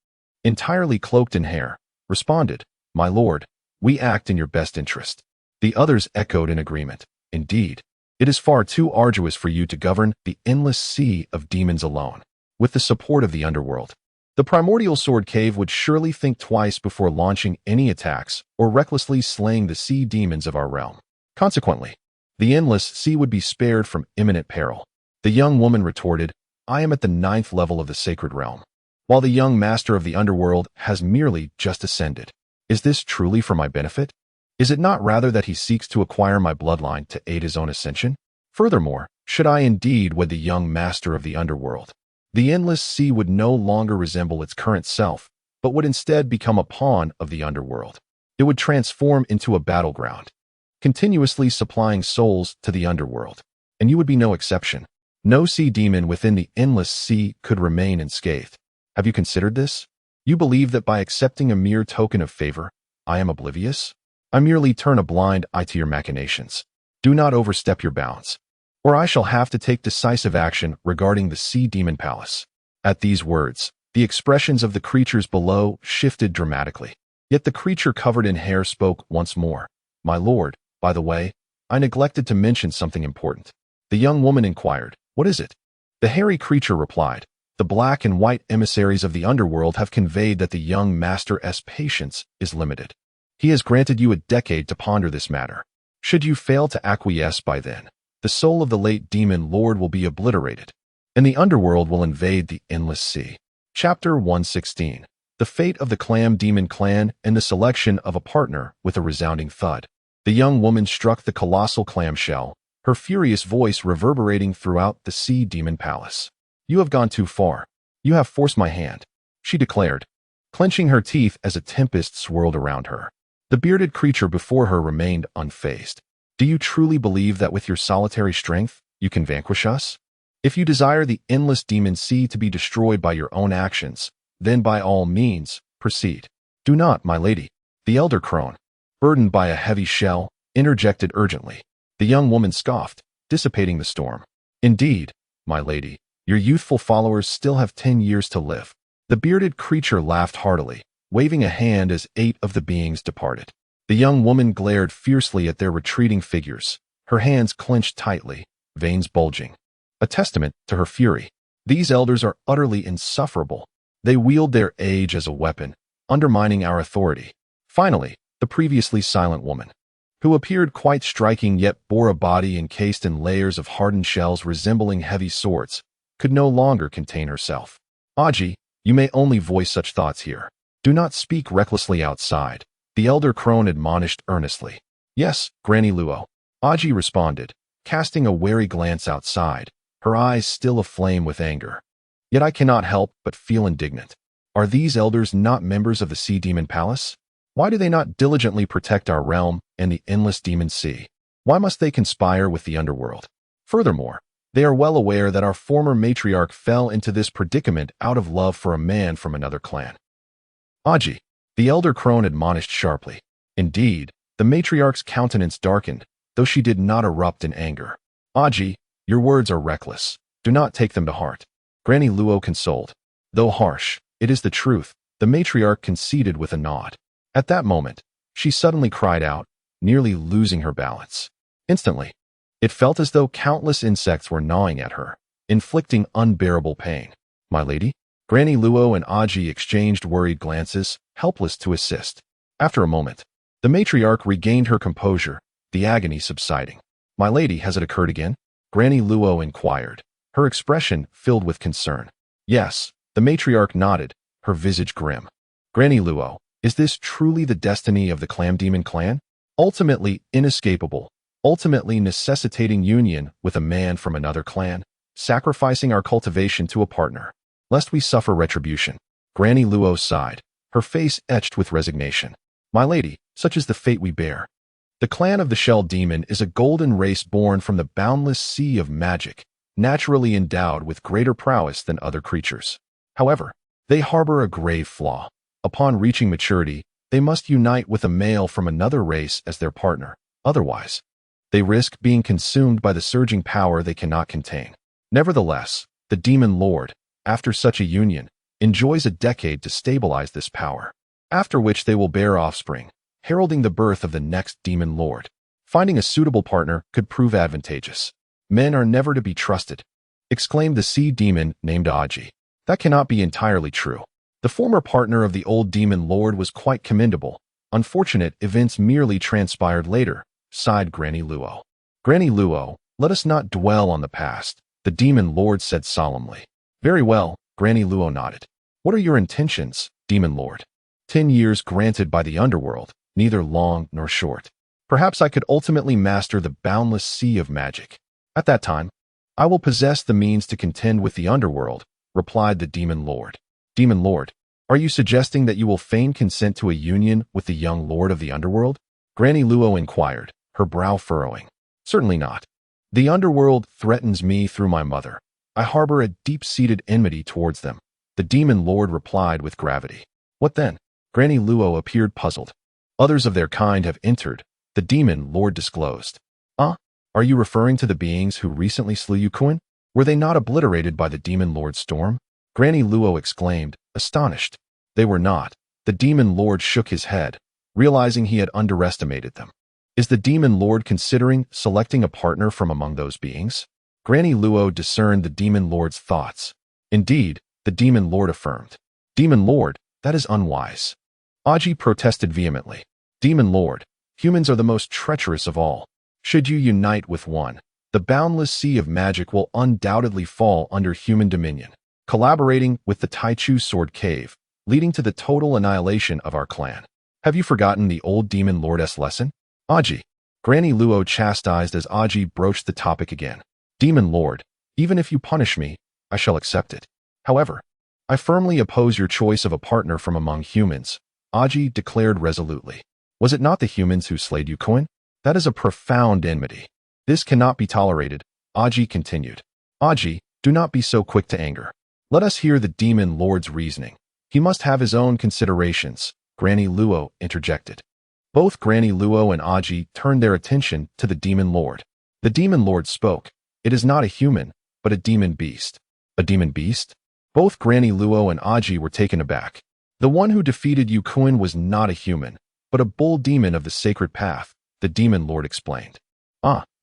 entirely cloaked in hair, responded, "My lord, we act in your best interest." The others echoed in agreement. "Indeed, it is far too arduous for you to govern the endless sea of demons alone, with the support of the underworld. The primordial sword cave would surely think twice before launching any attacks or recklessly slaying the sea demons of our realm. Consequently, the endless sea would be spared from imminent peril." The young woman retorted, "I am at the 9th level of the sacred realm, while the young master of the underworld has merely just ascended. Is this truly for my benefit? Is it not rather that he seeks to acquire my bloodline to aid his own ascension? Furthermore, should I indeed wed the young master of the underworld, the endless sea would no longer resemble its current self, but would instead become a pawn of the underworld. It would transform into a battleground, continuously supplying souls to the underworld, and you would be no exception. No sea demon within the endless sea could remain unscathed. Have you considered this? You believe that by accepting a mere token of favor, I am oblivious? I merely turn a blind eye to your machinations. Do not overstep your bounds, or I shall have to take decisive action regarding the Sea Demon Palace." At these words, the expressions of the creatures below shifted dramatically. Yet the creature covered in hair spoke once more. "My lord, by the way, I neglected to mention something important." The young woman inquired, "What is it?" The hairy creature replied, "The black and white emissaries of the underworld have conveyed that the young master's patience is limited. He has granted you a decade to ponder this matter. Should you fail to acquiesce by then, the soul of the late demon lord will be obliterated, and the underworld will invade the endless sea." Chapter 116. The Fate of the Clam Demon Clan and the Selection of a Partner. With a resounding thud, the young woman struck the colossal clamshell, her furious voice reverberating throughout the Sea Demon Palace. "You have gone too far. You have forced my hand," she declared, clenching her teeth as a tempest swirled around her. The bearded creature before her remained unfazed. "Do you truly believe that with your solitary strength, you can vanquish us? If you desire the endless demon sea to be destroyed by your own actions, then by all means, proceed." "Do not, my lady." The elder crone, burdened by a heavy shell, interjected urgently. The young woman scoffed, dissipating the storm. "Indeed, my lady, your youthful followers still have 10 years to live." The bearded creature laughed heartily, waving a hand as 8 of the beings departed. The young woman glared fiercely at their retreating figures, her hands clenched tightly, veins bulging, a testament to her fury. These elders are utterly insufferable. They wield their age as a weapon, undermining our authority. Finally, the previously silent woman, who appeared quite striking yet bore a body encased in layers of hardened shells resembling heavy swords, could no longer contain herself. "Aji, you may only voice such thoughts here. Do not speak recklessly outside," the elder crone admonished earnestly. "Yes, Granny Luo," Aji responded, casting a wary glance outside, her eyes still aflame with anger. "Yet I cannot help but feel indignant. Are these elders not members of the Sea Demon Palace? Why do they not diligently protect our realm and the endless demon sea? Why must they conspire with the underworld? Furthermore, they are well aware that our former matriarch fell into this predicament out of love for a man from another clan." "Aji," the elder crone admonished sharply. Indeed, the matriarch's countenance darkened, though she did not erupt in anger. "Aji, your words are reckless. Do not take them to heart." Granny Luo consoled. Though harsh, it is the truth, the matriarch conceded with a nod. At that moment, she suddenly cried out, nearly losing her balance. Instantly, it felt as though countless insects were gnawing at her, inflicting unbearable pain. "My lady?" Granny Luo and Aji exchanged worried glances, helpless to assist. After a moment, the matriarch regained her composure, the agony subsiding. "My lady, has it occurred again?" Granny Luo inquired, her expression filled with concern. "Yes," the matriarch nodded, her visage grim. "Granny Luo, Is this truly the destiny of the Clam Demon clan? Ultimately inescapable, ultimately necessitating union with a man from another clan, sacrificing our cultivation to a partner, lest we suffer retribution. Granny Luo sighed, her face etched with resignation. My lady, such is the fate we bear. The clan of the Shell Demon is a golden race born from the boundless sea of magic, naturally endowed with greater prowess than other creatures. However, they harbor a grave flaw. Upon reaching maturity, they must unite with a male from another race as their partner. Otherwise, they risk being consumed by the surging power they cannot contain. Nevertheless, the Demon Lord, after such a union, enjoys a decade to stabilize this power, after which they will bear offspring, heralding the birth of the next Demon Lord. Finding a suitable partner could prove advantageous. Men are never to be trusted, exclaimed the sea demon named Aji. That cannot be entirely true. The former partner of the old Demon Lord was quite commendable. Unfortunate events merely transpired later, sighed Granny Luo. Granny Luo, let us not dwell on the past, the Demon Lord said solemnly. Very well, Granny Luo nodded. What are your intentions, Demon Lord? 10 years granted by the underworld, neither long nor short. Perhaps I could ultimately master the boundless sea of magic. At that time, I will possess the means to contend with the underworld, replied the Demon Lord. Demon Lord, are you suggesting that you will feign consent to a union with the young lord of the underworld? Granny Luo inquired, her brow furrowing. Certainly not. The underworld threatens me through my mother. I harbor a deep-seated enmity towards them. The Demon Lord replied with gravity. What then? Granny Luo appeared puzzled. Others of their kind have entered, the Demon Lord disclosed. Are you referring to the beings who recently slew Yukuin? Were they not obliterated by the Demon Lord's storm? Granny Luo exclaimed, astonished. They were not. The Demon Lord shook his head, realizing he had underestimated them. Is the Demon Lord considering selecting a partner from among those beings? Granny Luo discerned the Demon Lord's thoughts. Indeed, the Demon Lord affirmed. Demon Lord, that is unwise. Aji protested vehemently. Demon Lord, humans are the most treacherous of all. Should you unite with one, the boundless sea of magic will undoubtedly fall under human dominion, collaborating with the Taichu Sword Cave, leading to the total annihilation of our clan. Have you forgotten the old Demon Lord's lesson? Aji. Granny Luo chastised as Aji broached the topic again. Demon Lord, even if you punish me, I shall accept it. However, I firmly oppose your choice of a partner from among humans, Aji declared resolutely. Was it not the humans who slayed Yukuin? That is a profound enmity. This cannot be tolerated, Aji continued. Aji, do not be so quick to anger. Let us hear the Demon Lord's reasoning. He must have his own considerations, Granny Luo interjected. Both Granny Luo and Aji turned their attention to the Demon Lord. The Demon Lord spoke. It is not a human, but a demon beast. A demon beast? Both Granny Luo and Aji were taken aback. The one who defeated Yukuin was not a human, but a bull demon of the sacred path, the Demon Lord explained.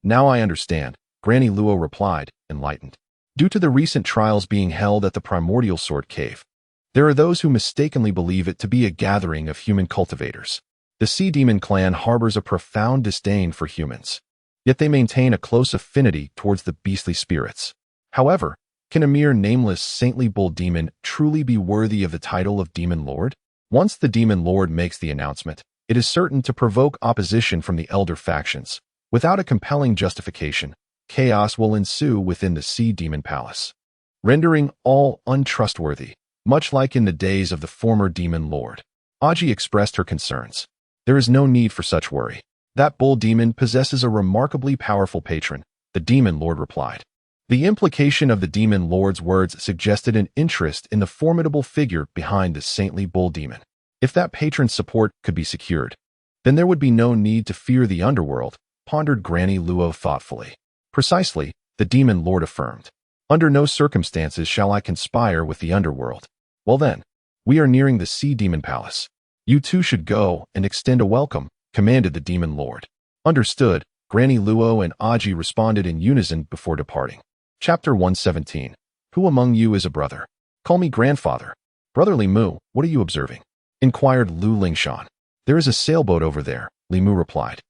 Now I understand, Granny Luo replied, enlightened. Due to the recent trials being held at the Primordial Sword Cave, there are those who mistakenly believe it to be a gathering of human cultivators. The Sea Demon clan harbors a profound disdain for humans, yet they maintain a close affinity towards the beastly spirits. However, can a mere nameless saintly bull demon truly be worthy of the title of Demon Lord? Once the Demon Lord makes the announcement, it is certain to provoke opposition from the elder factions. Without a compelling justification, chaos will ensue within the Sea Demon Palace, rendering all untrustworthy, much like in the days of the former Demon Lord. Aji expressed her concerns. There is no need for such worry. That bull demon possesses a remarkably powerful patron, the Demon Lord replied. The implication of the Demon Lord's words suggested an interest in the formidable figure behind the saintly bull demon. If that patron's support could be secured, then there would be no need to fear the underworld, pondered Granny Luo thoughtfully. Precisely, the Demon Lord affirmed. Under no circumstances shall I conspire with the underworld. Well then, we are nearing the Sea Demon Palace. You two should go and extend a welcome, commanded the Demon Lord. Understood, Granny Luo and Aji responded in unison before departing. Chapter 117. Who among you is a brother? Call me grandfather. Brotherly Mu, what are you observing? Inquired Lu Lingshan. There is a sailboat over there, Li Mu replied.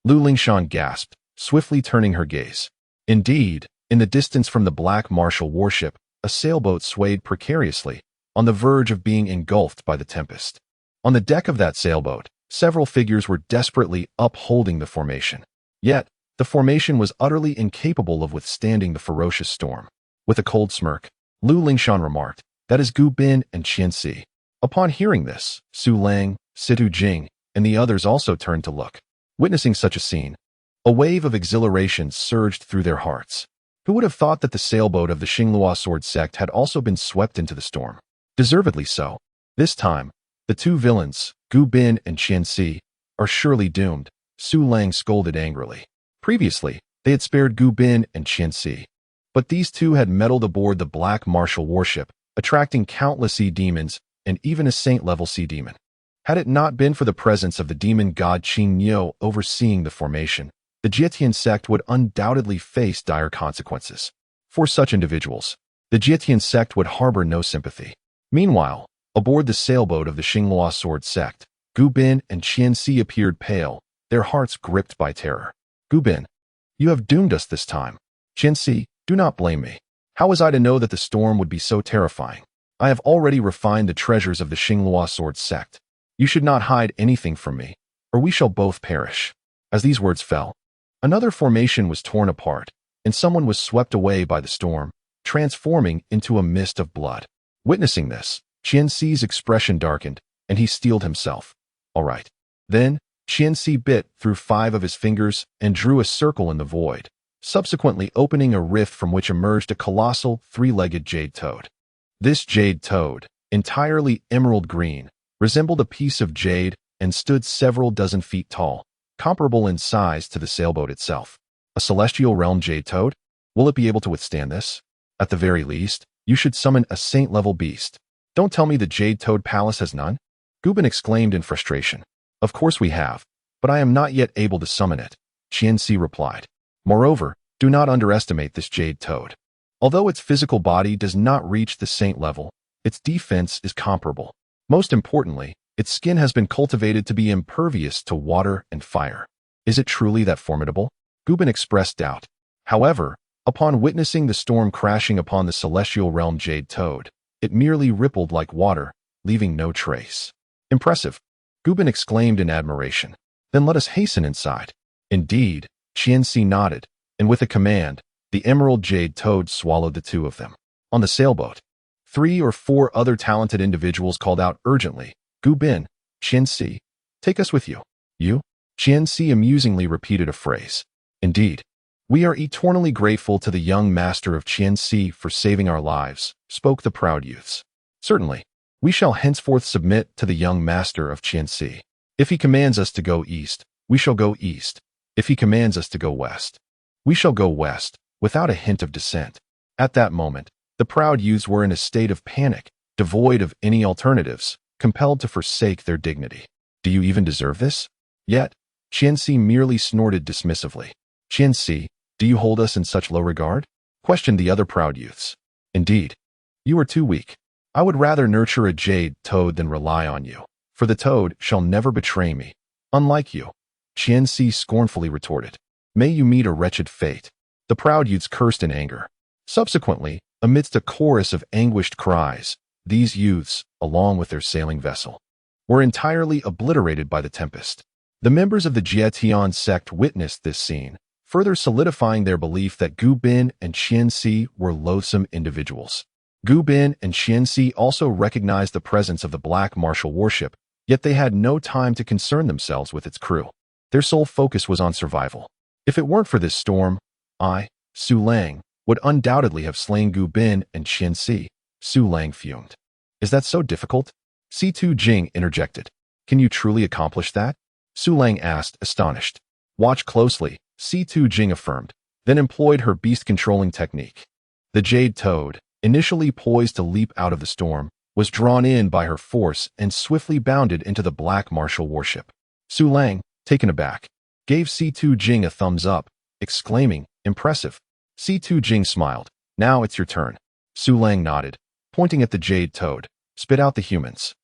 Lu Lingshan gasped, swiftly turning her gaze. Indeed, in the distance from the Black Martial warship, a sailboat swayed precariously, on the verge of being engulfed by the tempest. On the deck of that sailboat, several figures were desperately upholding the formation. Yet, the formation was utterly incapable of withstanding the ferocious storm. With a cold smirk, Lu Lingshan remarked, "That is Gu Bin and Qianxi." Upon hearing this, Su Lang, Situ Jing, and the others also turned to look. Witnessing such a scene, a wave of exhilaration surged through their hearts. Who would have thought that the sailboat of the Xinghua sword sect had also been swept into the storm? Deservedly so. This time, the two villains, Gu Bin and Qianxi, are surely doomed, Su Lang scolded angrily. Previously, they had spared Gu Bin and Qianxi. But these two had meddled aboard the black martial warship, attracting countless sea demons and even a saint-level sea demon. Had it not been for the presence of the demon god Qing Niu overseeing the formation, the Jietian sect would undoubtedly face dire consequences. For such individuals, the Jietian sect would harbor no sympathy. Meanwhile, aboard the sailboat of the Xinghua sword sect, Gu Bin and Qianxi appeared pale, their hearts gripped by terror. Gu Bin, you have doomed us this time. Qianxi, do not blame me. How was I to know that the storm would be so terrifying? I have already refined the treasures of the Xinghua sword sect. You should not hide anything from me, or we shall both perish. As these words fell, another formation was torn apart, and someone was swept away by the storm, transforming into a mist of blood. Witnessing this, Qianxi's expression darkened, and he steeled himself. All right. Then, Qianxi bit through 5 of his fingers and drew a circle in the void, subsequently opening a rift from which emerged a colossal 3-legged jade toad. This jade toad, entirely emerald green, resembled a piece of jade and stood several dozen feet tall, comparable in size to the sailboat itself. A celestial realm jade toad? Will it be able to withstand this? At the very least, you should summon a saint-level beast. Don't tell me the Jade Toad Palace has none? Gu Bin exclaimed in frustration. Of course we have, but I am not yet able to summon it, Qianxi replied. Moreover, do not underestimate this Jade Toad. Although its physical body does not reach the saint level, its defense is comparable. Most importantly, its skin has been cultivated to be impervious to water and fire. Is it truly that formidable? Gu Bin expressed doubt. However, upon witnessing the storm crashing upon the celestial realm Jade Toad, it merely rippled like water, leaving no trace. Impressive, Gu Bin exclaimed in admiration. Then let us hasten inside. Indeed, Qianxi nodded, and with a command, the emerald Jade Toad swallowed the 2 of them. On the sailboat, 3 or 4 other talented individuals called out urgently, Gu Bin, Qianxi, take us with you. You? Qianxi amusingly repeated a phrase. Indeed. We are eternally grateful to the young master of Qianxi for saving our lives, spoke the proud youths. Certainly, we shall henceforth submit to the young master of Qianxi. If he commands us to go east, we shall go east. If he commands us to go west, we shall go west, without a hint of dissent. At that moment, the proud youths were in a state of panic, devoid of any alternatives, compelled to forsake their dignity. Do you even deserve this? Yet, Qianxi merely snorted dismissively. Qianxi, do you hold us in such low regard? Questioned the other proud youths. Indeed, you are too weak. I would rather nurture a jade toad than rely on you, for the toad shall never betray me. Unlike you, Qianxi scornfully retorted. May you meet a wretched fate. The proud youths cursed in anger. Subsequently, amidst a chorus of anguished cries, these youths, along with their sailing vessel, were entirely obliterated by the tempest. The members of the Jietian sect witnessed this scene, further solidifying their belief that Gu Bin and Qianxi were loathsome individuals. Gu Bin and Qianxi also recognized the presence of the black martial warship, yet they had no time to concern themselves with its crew. Their sole focus was on survival. If it weren't for this storm, I, Su Lang, would undoubtedly have slain Gu Bin and Qianxi, Su Lang fumed. Is that so difficult? C2 Jing interjected. Can you truly accomplish that? Su Lang asked, astonished. Watch closely, C2 Jing affirmed, then employed her beast-controlling technique. The Jade Toad, initially poised to leap out of the storm, was drawn in by her force and swiftly bounded into the black martial warship. Su Lang, taken aback, gave C2 Jing a thumbs up, exclaiming, impressive. C2 Jing smiled. Now it's your turn. Su Lang nodded, pointing at the Jade Toad. Spit out the humans,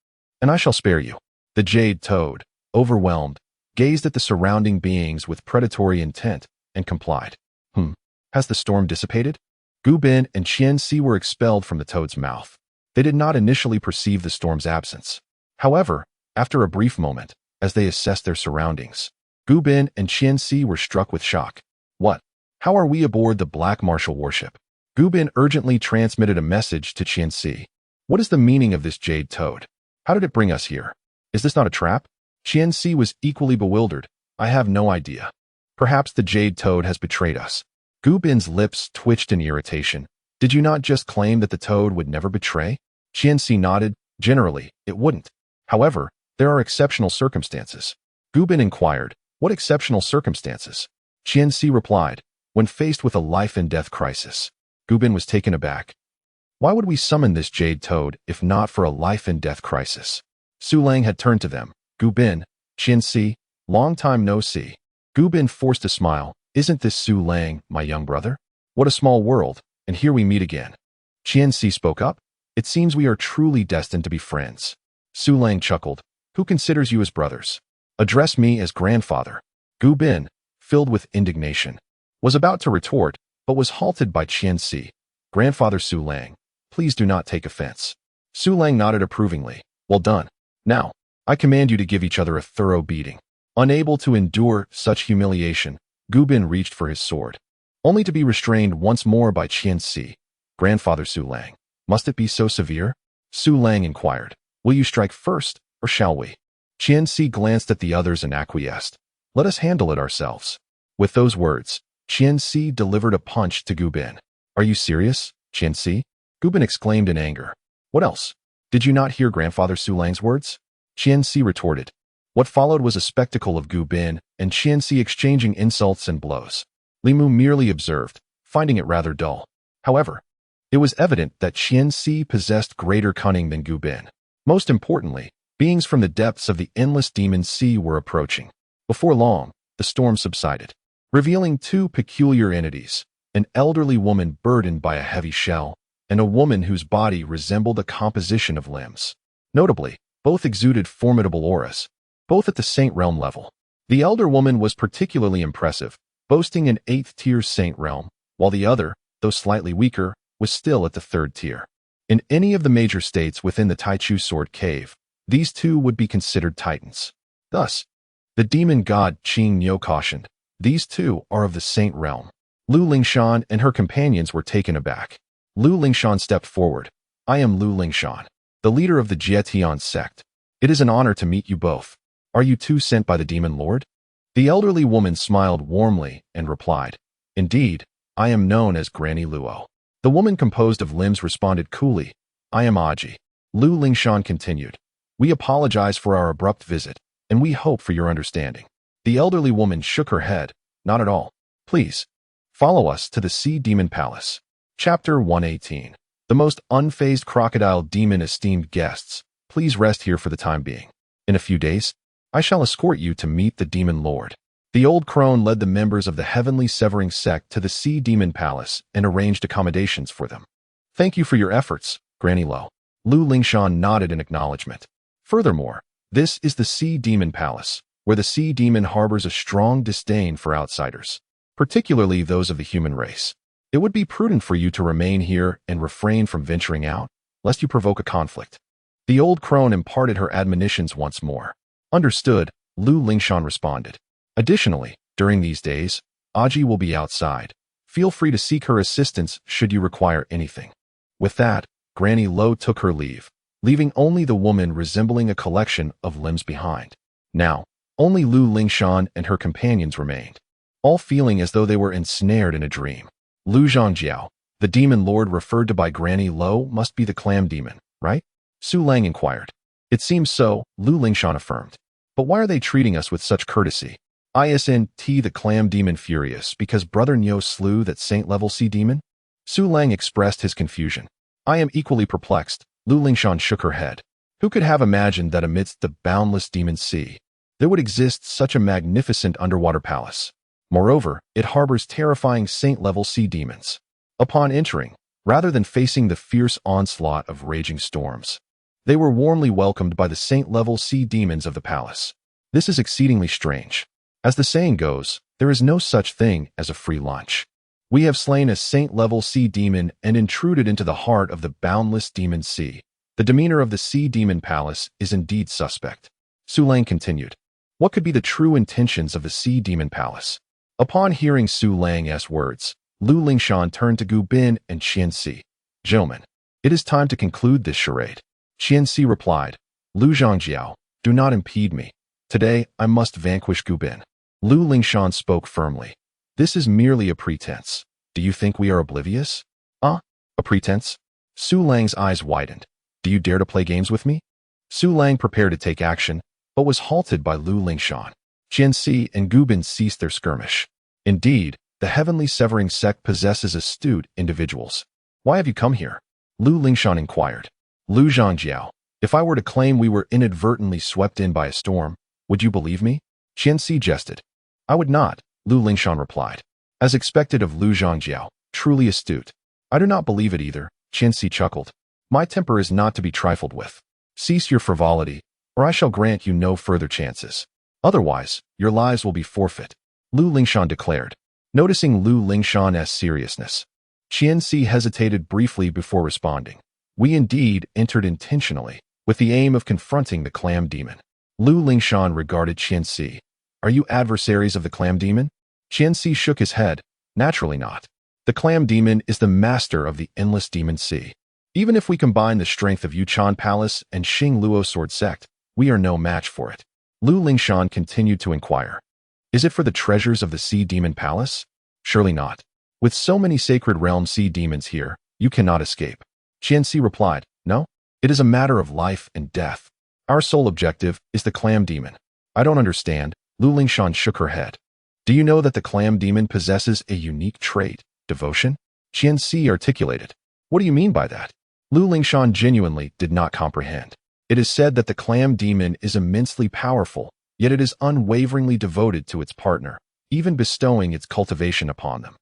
and I shall spare you. The Jade Toad, overwhelmed, gazed at the surrounding beings with predatory intent, and complied. Has the storm dissipated? Gu Bin and Qianxi were expelled from the toad's mouth. They did not initially perceive the storm's absence. However, After a brief moment, as they assessed their surroundings, Gu Bin and Fiancée were struck with shock. What? How are we aboard the Black Martial warship? Gu Bin urgently transmitted a message to Fiancée. What is the meaning of this jade toad? How did it bring us here? Is this not a trap? Fiancée was equally bewildered. I have no idea. Perhaps the jade toad has betrayed us. Gu Bin's lips twitched in irritation. Did you not just claim that the toad would never betray? Fiancée nodded. Generally, it wouldn't. However, there are exceptional circumstances. Gu Bin inquired, what exceptional circumstances? Fiancée replied, when faced with a life-and-death crisis. Gu Bin was taken aback. Why would we summon this jade toad if not for a life-and-death crisis? Su Lang had turned to them. Gu Bin, Fiancée, long time no see. Gu Bin forced a smile. Isn't this Su Lang, my young brother? What a small world, and here we meet again. Fiancée spoke up. It seems we are truly destined to be friends. Su Lang chuckled. Who considers you as brothers? Address me as grandfather. Gu Bin, filled with indignation, was about to retort, but was halted by Fiancée. Grandfather Su Lang, please do not take offense. Su Lang nodded approvingly. Well done. Now, I command you to give each other a thorough beating. Unable to endure such humiliation, Gu Bin reached for his sword, only to be restrained once more by Fiancée. Grandfather Su Lang, must it be so severe? Su Lang inquired. Will you strike first, or shall we? Fiancée glanced at the others and acquiesced. Let us handle it ourselves. With those words, Fiancée delivered a punch to Gu Bin. Are you serious, Fiancée? Gu Bin exclaimed in anger. What else? Did you not hear Grandfather Su Lang's words? Fiancée retorted. What followed was a spectacle of Gu Bin and Fiancée exchanging insults and blows. Li Mu merely observed, finding it rather dull. However, it was evident that Fiancée possessed greater cunning than Gu Bin. Most importantly, beings from the depths of the endless demon sea were approaching. Before long, the storm subsided, revealing two peculiar entities, an elderly woman burdened by a heavy shell, and a woman whose body resembled a composition of limbs. Notably, both exuded formidable auras, both at the saint realm level. The elder woman was particularly impressive, boasting an 8th-tier saint realm, while the other, though slightly weaker, was still at the 3rd tier. In any of the major states within the Taichu Sword Cave, these two would be considered titans. Thus, the demon god Qing Niu cautioned, these two are of the saint realm. Lu Lingshan and her companions were taken aback. Lu Lingshan stepped forward. I am Lu Lingshan, the leader of the Jietian sect. It is an honor to meet you both. Are you two sent by the demon lord? The elderly woman smiled warmly and replied, Indeed, I am known as Granny Luo. The woman composed of limbs responded coolly, I am Aji. Lu Lingshan continued, We apologize for our abrupt visit, and we hope for your understanding. The elderly woman shook her head, Not at all. Please, follow us to the Sea Demon Palace. Chapter 118. The most unfazed crocodile demon esteemed guests, please rest here for the time being. In a few days, I shall escort you to meet the demon lord. The old crone led the members of the Heavenly Severing sect to the Sea Demon Palace and arranged accommodations for them. Thank you for your efforts, Granny Lo. Lu Lingshan nodded in acknowledgement. Furthermore, this is the Sea Demon Palace, where the sea demon harbors a strong disdain for outsiders, particularly those of the human race. It would be prudent for you to remain here and refrain from venturing out, lest you provoke a conflict. The old crone imparted her admonitions once more. Understood, Lu Lingshan responded. Additionally, during these days, Aji will be outside. Feel free to seek her assistance should you require anything. With that, Granny Lo took her leave, leaving only the woman resembling a collection of limbs behind. Now, only Lu Lingshan and her companions remained, all feeling as though they were ensnared in a dream. Lu Zhangjiao, the demon lord referred to by Granny Lo, must be the clam demon, right? Su Lang inquired. It seems so, Lu Lingshan affirmed. But why are they treating us with such courtesy? Isn't the clam demon furious because Brother Nyo slew that saint-level sea demon? Su Lang expressed his confusion. I am equally perplexed, Lu Lingshan shook her head. Who could have imagined that amidst the boundless demon sea, there would exist such a magnificent underwater palace? Moreover, it harbors terrifying saint-level sea demons. Upon entering, rather than facing the fierce onslaught of raging storms, they were warmly welcomed by the saint-level sea demons of the palace. This is exceedingly strange. As the saying goes, there is no such thing as a free lunch. We have slain a saint-level sea demon and intruded into the heart of the boundless demon sea. The demeanor of the Sea Demon Palace is indeed suspect. Su Lang continued. What could be the true intentions of the Sea Demon Palace? Upon hearing Su Lang's words, Lu Lingshan turned to Gu Bin and Fiancée. Gentlemen, it is time to conclude this charade. Fiancée replied, Lu Zhangjiao, do not impede me. Today, I must vanquish Gu Bin. Lu Lingshan spoke firmly. This is merely a pretense. Do you think we are oblivious? A pretense? Su Lang's eyes widened. Do you dare to play games with me? Su Lang prepared to take action, but was halted by Lu Lingshan. Fiancée and Gu Bin ceased their skirmish. Indeed, the Heavenly Severing Sect possesses astute individuals. Why have you come here? Lu Lingshan inquired. Lu Zhangjiao, if I were to claim we were inadvertently swept in by a storm, would you believe me? Fiancée jested. I would not, Lu Lingshan replied. As expected of Lu Zhangjiao, truly astute. I do not believe it either, Fiancée chuckled. My temper is not to be trifled with. Cease your frivolity, or I shall grant you no further chances. Otherwise, your lives will be forfeit, Lu Lingshan declared. Noticing Lu Lingshan's seriousness, Fiancée hesitated briefly before responding. We indeed entered intentionally, with the aim of confronting the clam demon. Lu Lingshan regarded Fiancée. Are you adversaries of the clam demon? Fiancée shook his head. Naturally not. The clam demon is the master of the endless demon sea. Even if we combine the strength of Yuchan Palace and Xing Luo Sword Sect, we are no match for it. Lu Lingshan continued to inquire. Is it for the treasures of the Sea Demon Palace? Surely not. With so many sacred realm sea demons here, you cannot escape. Fiancée replied, No, it is a matter of life and death. Our sole objective is the clam demon. I don't understand, Lu Lingshan shook her head. Do you know that the clam demon possesses a unique trait, devotion? Fiancée articulated. What do you mean by that? Lu Lingshan genuinely did not comprehend. It is said that the clam demon is immensely powerful, yet it is unwaveringly devoted to its partner, even bestowing its cultivation upon them.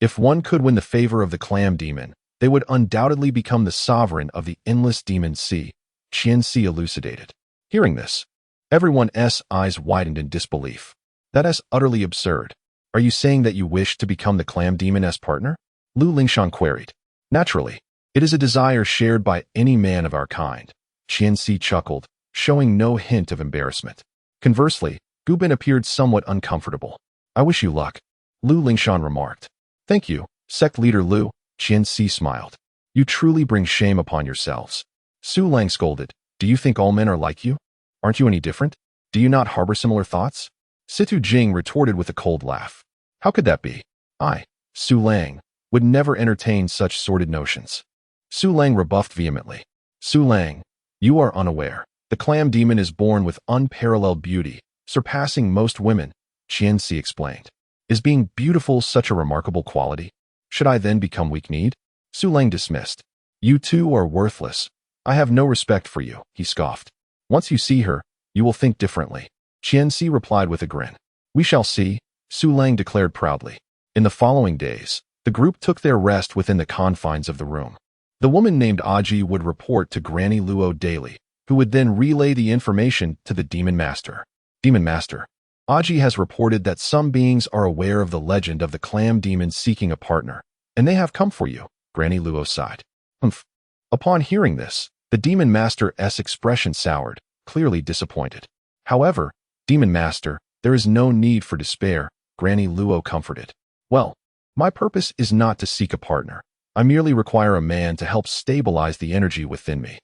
If one could win the favor of the clam demon, they would undoubtedly become the sovereign of the endless demon sea, Fiancée elucidated. Hearing this, everyone's eyes widened in disbelief. That is utterly absurd. Are you saying that you wish to become the clam demon's partner? Lu Lingshan queried. Naturally. It is a desire shared by any man of our kind. Fiancée chuckled, showing no hint of embarrassment. Conversely, Gu Bin appeared somewhat uncomfortable. I wish you luck, Lu Lingshan remarked. Thank you, sect leader Lu, Fiancée smiled. You truly bring shame upon yourselves. Su Lang scolded. Do you think all men are like you? Aren't you any different? Do you not harbor similar thoughts? Situ Jing retorted with a cold laugh. How could that be? I, Su Lang, would never entertain such sordid notions. Su Lang rebuffed vehemently. Su Lang, you are unaware. The clam demon is born with unparalleled beauty, surpassing most women, Fiancée explained. Is being beautiful such a remarkable quality? Should I then become weak-kneed? Su Lang dismissed. You two are worthless. I have no respect for you, he scoffed. Once you see her, you will think differently. Fiancée replied with a grin. We shall see, Su Lang declared proudly. In the following days, the group took their rest within the confines of the room. The woman named Aji would report to Granny Luo daily, who would then relay the information to the Demon Master. Demon Master, Aji has reported that some beings are aware of the legend of the clam demon seeking a partner, and they have come for you, Granny Luo sighed. Humph. Upon hearing this, the Demon Master's expression soured, clearly disappointed. However, Demon Master, there is no need for despair, Granny Luo comforted. Well, my purpose is not to seek a partner. I merely require a man to help stabilize the energy within me.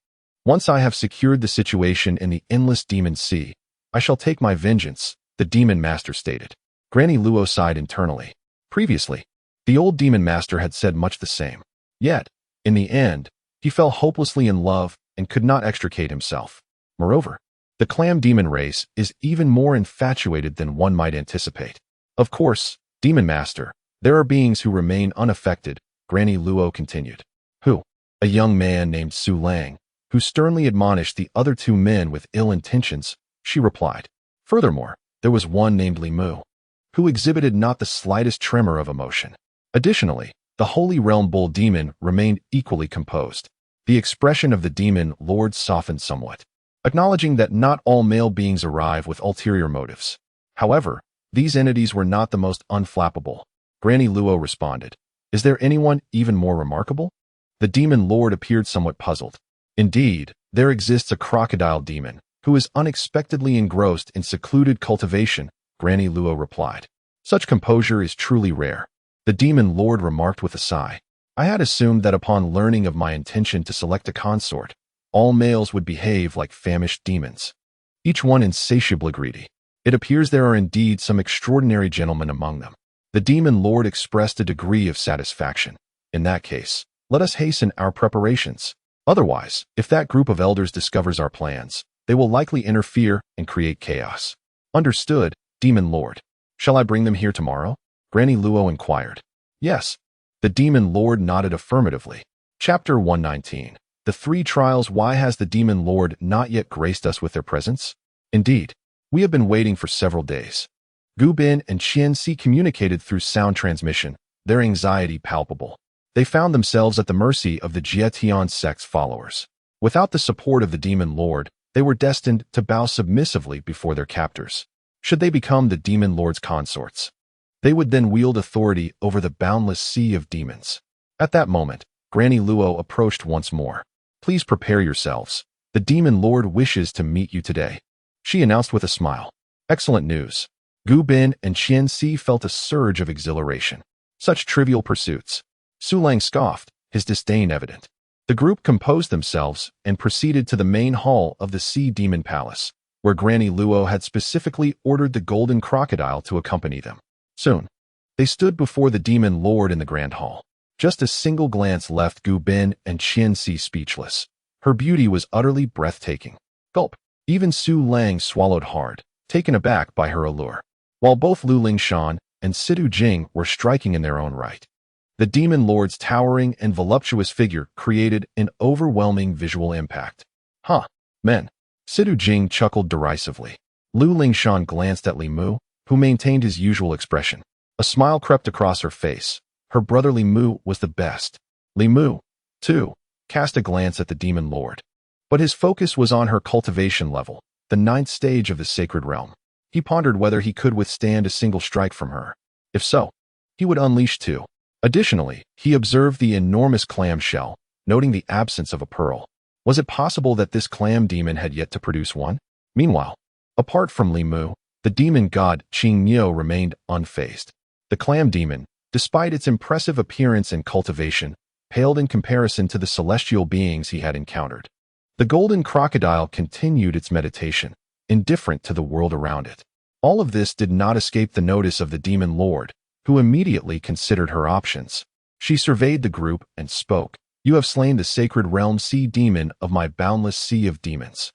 Once I have secured the situation in the endless demon sea, I shall take my vengeance, the Demon Master stated. Granny Luo sighed internally. Previously, the old Demon Master had said much the same. Yet, in the end, he fell hopelessly in love and could not extricate himself. Moreover, the clam demon race is even more infatuated than one might anticipate. Of course, Demon Master, there are beings who remain unaffected, Granny Luo continued. Who? A young man named Su Lang, who sternly admonished the other two men with ill intentions, she replied. Furthermore, there was one named Li Mu, who exhibited not the slightest tremor of emotion. Additionally, the Holy Realm Bull Demon remained equally composed. The expression of the Demon Lord softened somewhat, acknowledging that not all male beings arrive with ulterior motives. However, these entities were not the most unflappable. Granny Luo responded. Is there anyone even more remarkable? The Demon Lord appeared somewhat puzzled. Indeed, there exists a crocodile demon, who is unexpectedly engrossed in secluded cultivation, Granny Luo replied. Such composure is truly rare. The demon lord remarked with a sigh. I had assumed that upon learning of my intention to select a consort, all males would behave like famished demons, each one insatiably greedy. It appears there are indeed some extraordinary gentlemen among them. The demon lord expressed a degree of satisfaction. In that case, let us hasten our preparations. Otherwise, if that group of elders discovers our plans, they will likely interfere and create chaos. Understood, demon lord. Shall I bring them here tomorrow? Granny Luo inquired. Yes. The demon lord nodded affirmatively. Chapter 119. The Three Trials. Why has the demon lord not yet graced us with their presence? Indeed, we have been waiting for several days. Gu Bin and Fiancée communicated through sound transmission, their anxiety palpable. They found themselves at the mercy of the Jietian sect's followers. Without the support of the demon lord, they were destined to bow submissively before their captors. Should they become the demon lord's consorts, they would then wield authority over the boundless sea of demons. At that moment, Granny Luo approached once more. Please prepare yourselves. The demon lord wishes to meet you today, she announced with a smile. Excellent news. Gu Bin and Fiancée felt a surge of exhilaration. Such trivial pursuits. Su Lang scoffed, his disdain evident. The group composed themselves and proceeded to the main hall of the Sea Demon Palace, where Granny Luo had specifically ordered the golden crocodile to accompany them. Soon, they stood before the demon lord in the grand hall. Just a single glance left Gu Bin and Fiancée speechless. Her beauty was utterly breathtaking. Gulp. Even Su Lang swallowed hard, taken aback by her allure. While both Lu Lingshan and Sidu Jing were striking in their own right, the demon lord's towering and voluptuous figure created an overwhelming visual impact. Huh, men. Sidu Jing chuckled derisively. Lu Lingshan glanced at Li Mu, who maintained his usual expression. A smile crept across her face. Her brother Li Mu was the best. Li Mu, too, cast a glance at the demon lord. But his focus was on her cultivation level, the 9th stage of the sacred realm. He pondered whether he could withstand a single strike from her. If so, he would unleash two. Additionally, he observed the enormous clam shell, noting the absence of a pearl. Was it possible that this clam demon had yet to produce one? Meanwhile, apart from Li Mu, the demon god Qing Miao remained unfazed. The clam demon, despite its impressive appearance and cultivation, paled in comparison to the celestial beings he had encountered. The golden crocodile continued its meditation, indifferent to the world around it. All of this did not escape the notice of the demon lord, who immediately considered her options. She surveyed the group and spoke. You have slain the sacred realm sea demon of my boundless sea of demons.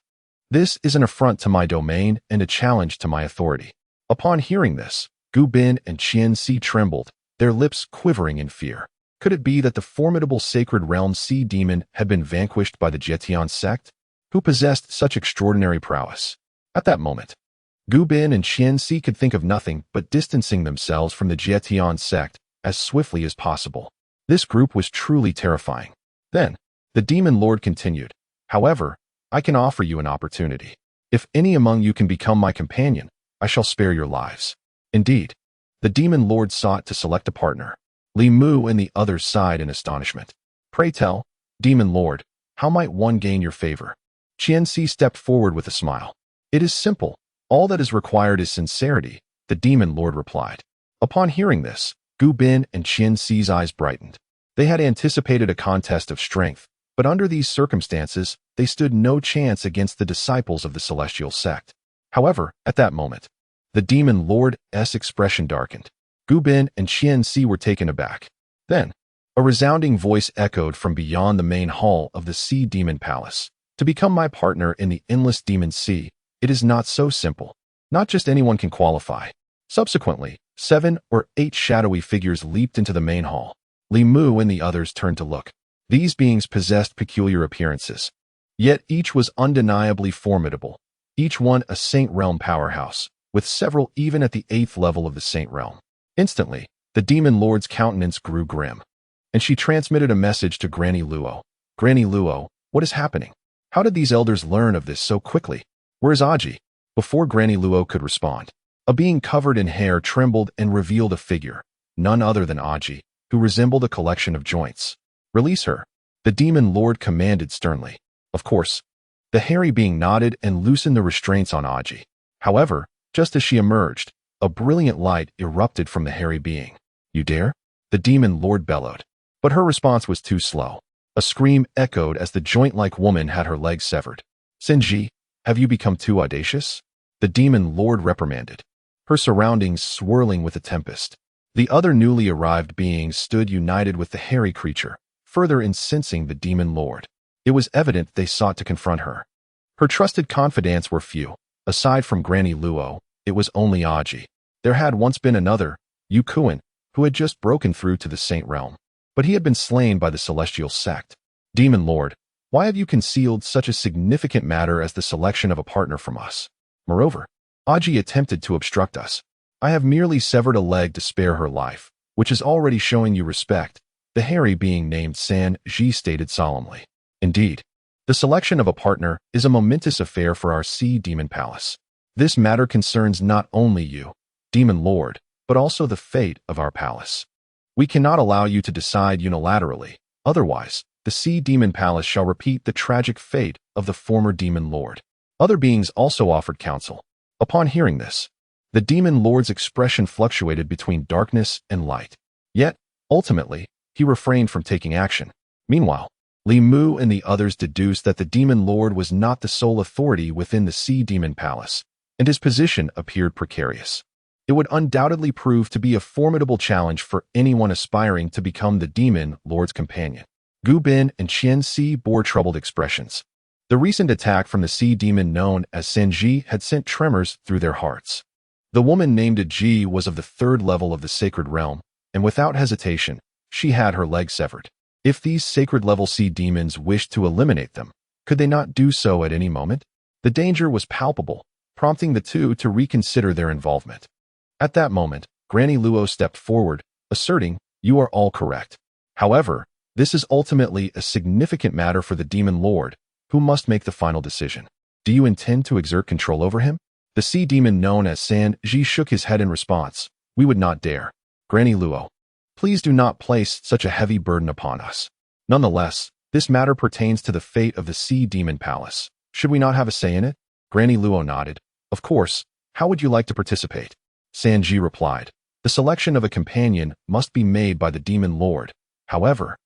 This is an affront to my domain and a challenge to my authority. Upon hearing this, Gu Bin and Fiancée trembled, their lips quivering in fear. Could it be that the formidable sacred realm sea demon had been vanquished by the Jietian sect, who possessed such extraordinary prowess? At that moment, Gu Bin and Fiancée could think of nothing but distancing themselves from the Jietian sect as swiftly as possible. This group was truly terrifying. Then, the demon lord continued, however, I can offer you an opportunity. If any among you can become my companion, I shall spare your lives. Indeed, the demon lord sought to select a partner. Li Mu and the others sighed in astonishment. Pray tell, demon lord, how might one gain your favor? Fiancée stepped forward with a smile. It is simple. All that is required is sincerity, the demon lord replied. Upon hearing this, Gu Bin and Fiancée's eyes brightened. They had anticipated a contest of strength, but under these circumstances, they stood no chance against the disciples of the celestial sect. However, at that moment, the demon lord's expression darkened. Gu Bin and Fiancée were taken aback. Then, a resounding voice echoed from beyond the main hall of the Sea Demon Palace. To become my partner in the endless demon sea, it is not so simple. Not just anyone can qualify. Subsequently, 7 or 8 shadowy figures leaped into the main hall. Li Mu and the others turned to look. These beings possessed peculiar appearances. Yet each was undeniably formidable, each one a Saint Realm powerhouse, with several even at the 8th level of the Saint Realm. Instantly, the demon lord's countenance grew grim, and she transmitted a message to Granny Luo. Granny Luo, what is happening? How did these elders learn of this so quickly? Where is Aji? Before Granny Luo could respond, a being covered in hair trembled and revealed a figure, none other than Aji, who resembled a collection of joints. Release her, the demon lord commanded sternly. Of course, The hairy being nodded and loosened the restraints on Aji. However, just as she emerged, a brilliant light erupted from the hairy being. "You dare?" the demon lord bellowed. But her response was too slow. A scream echoed as the joint-like woman had her legs severed. "Senji, have you become too audacious?" the demon lord reprimanded, her surroundings swirling with a tempest. The other newly arrived beings stood united with the hairy creature, further incensing the demon lord. It was evident they sought to confront her. Her trusted confidants were few. Aside from Granny Luo, it was only Aji. There had once been another, Yu Kuan, who had just broken through to the Saint Realm. But he had been slain by the Celestial Sect. "Demon Lord, why have you concealed such a significant matter as the selection of a partner from us? Moreover, Aji attempted to obstruct us. I have merely severed a leg to spare her life, which is already showing you respect," the hairy being named San Ji stated solemnly. "Indeed, the selection of a partner is a momentous affair for our Sea Demon Palace. This matter concerns not only you, Demon Lord, but also the fate of our palace. We cannot allow you to decide unilaterally, otherwise, the Sea Demon Palace shall repeat the tragic fate of the former Demon Lord." Other beings also offered counsel. Upon hearing this, the Demon Lord's expression fluctuated between darkness and light. Yet, ultimately, he refrained from taking action. Meanwhile, Li Mu and the others deduced that the Demon Lord was not the sole authority within the Sea Demon Palace, and his position appeared precarious. It would undoubtedly prove to be a formidable challenge for anyone aspiring to become the Demon Lord's companion. Gu Bin and Qian Si bore troubled expressions. The recent attack from the sea demon known as Senji had sent tremors through their hearts. The woman named Ji was of the 3rd level of the sacred realm, and without hesitation, she had her leg severed. If these sacred-level sea demons wished to eliminate them, could they not do so at any moment? The danger was palpable, prompting the two to reconsider their involvement. At that moment, Granny Luo stepped forward, asserting, "You are all correct. However, this is ultimately a significant matter for the Demon Lord, who must make the final decision. Do you intend to exert control over him?" The sea demon known as San Ji shook his head in response. "We would not dare. Granny Luo, please do not place such a heavy burden upon us. Nonetheless, this matter pertains to the fate of the Sea Demon Palace. Should we not have a say in it?" Granny Luo nodded. "Of course. How would you like to participate?" Sanji replied. "The selection of a companion must be made by the Demon Lord. However,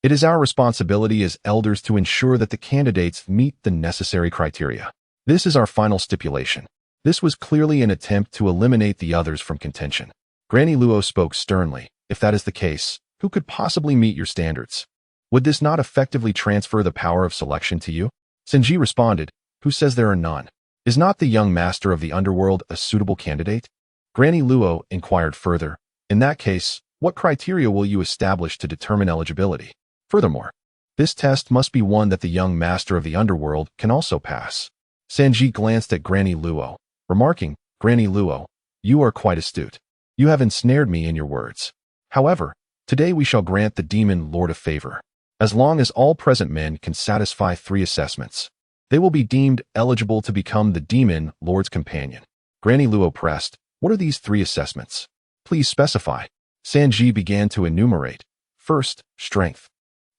it is our responsibility as elders to ensure that the candidates meet the necessary criteria. This is our final stipulation." This was clearly an attempt to eliminate the others from contention. Granny Luo spoke sternly. "If that is the case, who could possibly meet your standards? Would this not effectively transfer the power of selection to you?" Sanji responded, "Who says there are none? Is not the young master of the underworld a suitable candidate?" Granny Luo inquired further. "In that case, what criteria will you establish to determine eligibility? Furthermore, this test must be one that the young master of the underworld can also pass." Sanji glanced at Granny Luo, remarking, "Granny Luo, you are quite astute. You have ensnared me in your words. However, today we shall grant the Demon Lord a favor. As long as all present men can satisfy 3 assessments, they will be deemed eligible to become the Demon Lord's companion." Granny Luo pressed, "What are these 3 assessments? Please specify." Sanji began to enumerate. First, strength.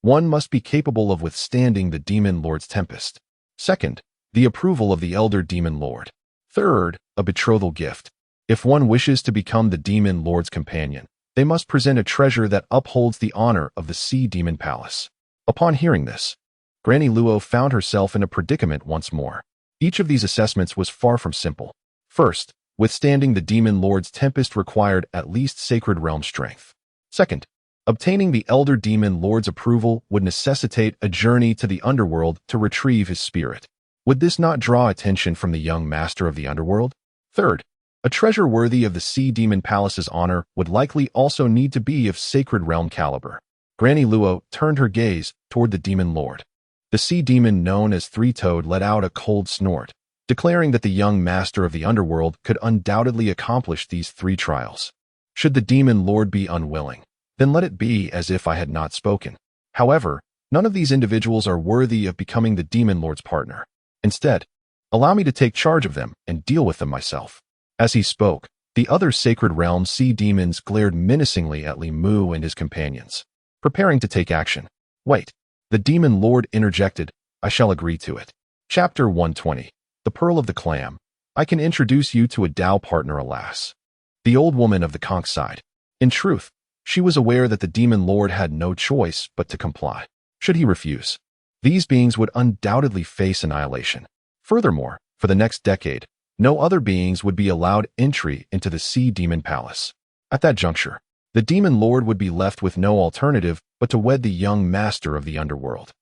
One must be capable of withstanding the Demon Lord's tempest. Second, the approval of the Elder Demon Lord. Third, a betrothal gift. If one wishes to become the Demon Lord's companion, they must present a treasure that upholds the honor of the Sea Demon Palace. Upon hearing this, Granny Luo found herself in a predicament once more. Each of these assessments was far from simple. First, withstanding the Demon Lord's tempest required at least Sacred Realm strength. Second, obtaining the Elder Demon Lord's approval would necessitate a journey to the underworld to retrieve his spirit. Would this not draw attention from the young master of the underworld? Third, a treasure worthy of the Sea Demon Palace's honor would likely also need to be of Sacred Realm caliber. Granny Luo turned her gaze toward the Demon Lord. The sea demon known as Three-Toed let out a cold snort, declaring that the young master of the underworld could undoubtedly accomplish these 3 trials. Should the Demon Lord be unwilling, then let it be as if I had not spoken. However, none of these individuals are worthy of becoming the Demon Lord's partner. Instead, allow me to take charge of them and deal with them myself." As he spoke, the other Sacred Realm sea demons glared menacingly at Li Mu and his companions, preparing to take action. "Wait," the Demon Lord interjected, "I shall agree to it. Chapter 120. The Pearl of the Clam. I can introduce you to a Tao partner, alas. The old woman of the conch sighed. In truth, she was aware that the demon lord had no choice but to comply. Should he refuse, these beings would undoubtedly face annihilation. Furthermore, for the next decade, no other beings would be allowed entry into the Sea Demon Palace. At that juncture, the demon lord would be left with no alternative but to wed the young master of the underworld.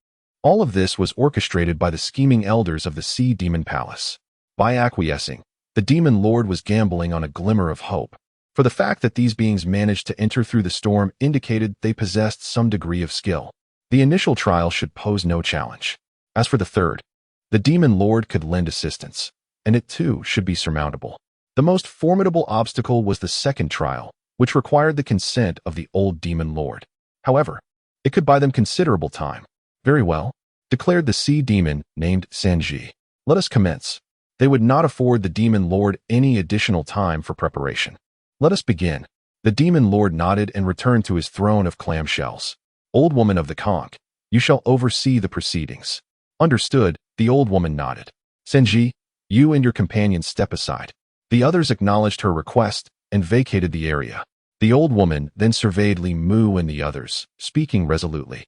All of this was orchestrated by the scheming elders of the Sea Demon Palace. By acquiescing, the demon lord was gambling on a glimmer of hope, for the fact that these beings managed to enter through the storm indicated they possessed some degree of skill. The initial trial should pose no challenge. As for the third, the demon lord could lend assistance, and it too should be surmountable. The most formidable obstacle was the second trial, which required the consent of the old demon lord. However, it could buy them considerable time. Very well, declared the sea demon named Sanji. Let us commence. They would not afford the demon lord any additional time for preparation. Let us begin. The demon lord nodded and returned to his throne of clamshells. Old woman of the conch, you shall oversee the proceedings. Understood, the old woman nodded. Sanji, you and your companions step aside. The others acknowledged her request and vacated the area. The old woman then surveyed Li Mu and the others, speaking resolutely.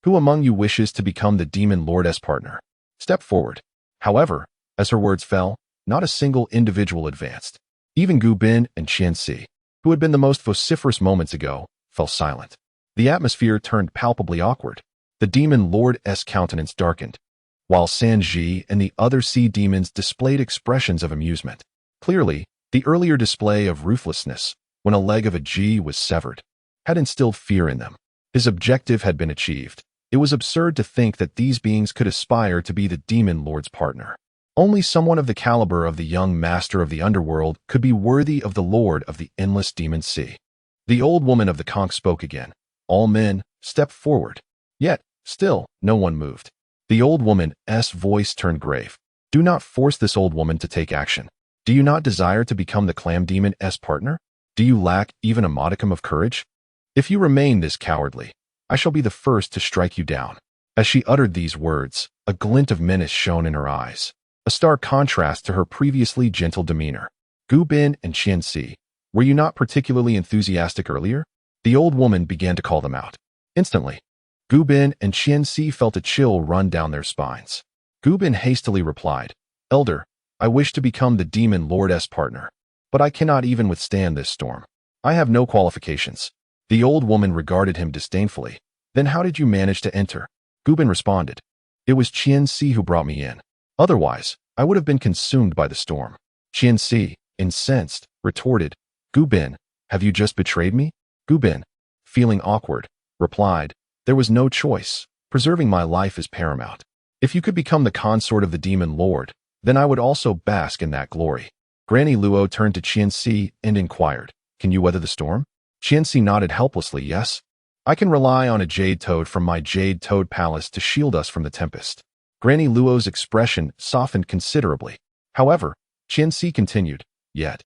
Who among you wishes to become the demon lord's partner? Step forward. However, as her words fell, not a single individual advanced. Even Gu Bin and Fiancée, who had been the most vociferous moments ago, fell silent. The atmosphere turned palpably awkward. The demon lord's countenance darkened, while Sanji and the other sea demons displayed expressions of amusement. Clearly, the earlier display of ruthlessness, when a leg of a G was severed, had instilled fear in them. His objective had been achieved. It was absurd to think that these beings could aspire to be the demon lord's partner. Only someone of the caliber of the young master of the underworld could be worthy of the lord of the endless demon sea. The old woman of the conch spoke again. All men stepped forward. Yet, still, no one moved. The old woman's voice turned grave. Do not force this old woman to take action. Do you not desire to become the clam demon's partner? Do you lack even a modicum of courage? If you remain this cowardly, I shall be the first to strike you down. As she uttered these words, a glint of menace shone in her eyes, a stark contrast to her previously gentle demeanor. Gu Bin and Fiancée, were you not particularly enthusiastic earlier? The old woman began to call them out. Instantly, Gu Bin and Fiancée felt a chill run down their spines. Gu Bin hastily replied, Elder, I wish to become the demon lord's partner, but I cannot even withstand this storm. I have no qualifications. The old woman regarded him disdainfully. Then how did you manage to enter? Gu Bin responded, It was Fiancée who brought me in. Otherwise, I would have been consumed by the storm. Fiancée, incensed, retorted, Gu Bin, have you just betrayed me? Gu Bin, feeling awkward, replied, There was no choice. Preserving my life is paramount. If you could become the consort of the demon lord, then I would also bask in that glory. Granny Luo turned to Fiancée and inquired, Can you weather the storm? Fiancée nodded helplessly, Yes. I can rely on a jade toad from my jade toad palace to shield us from the tempest. Granny Luo's expression softened considerably. However, Fiancée continued, Yet,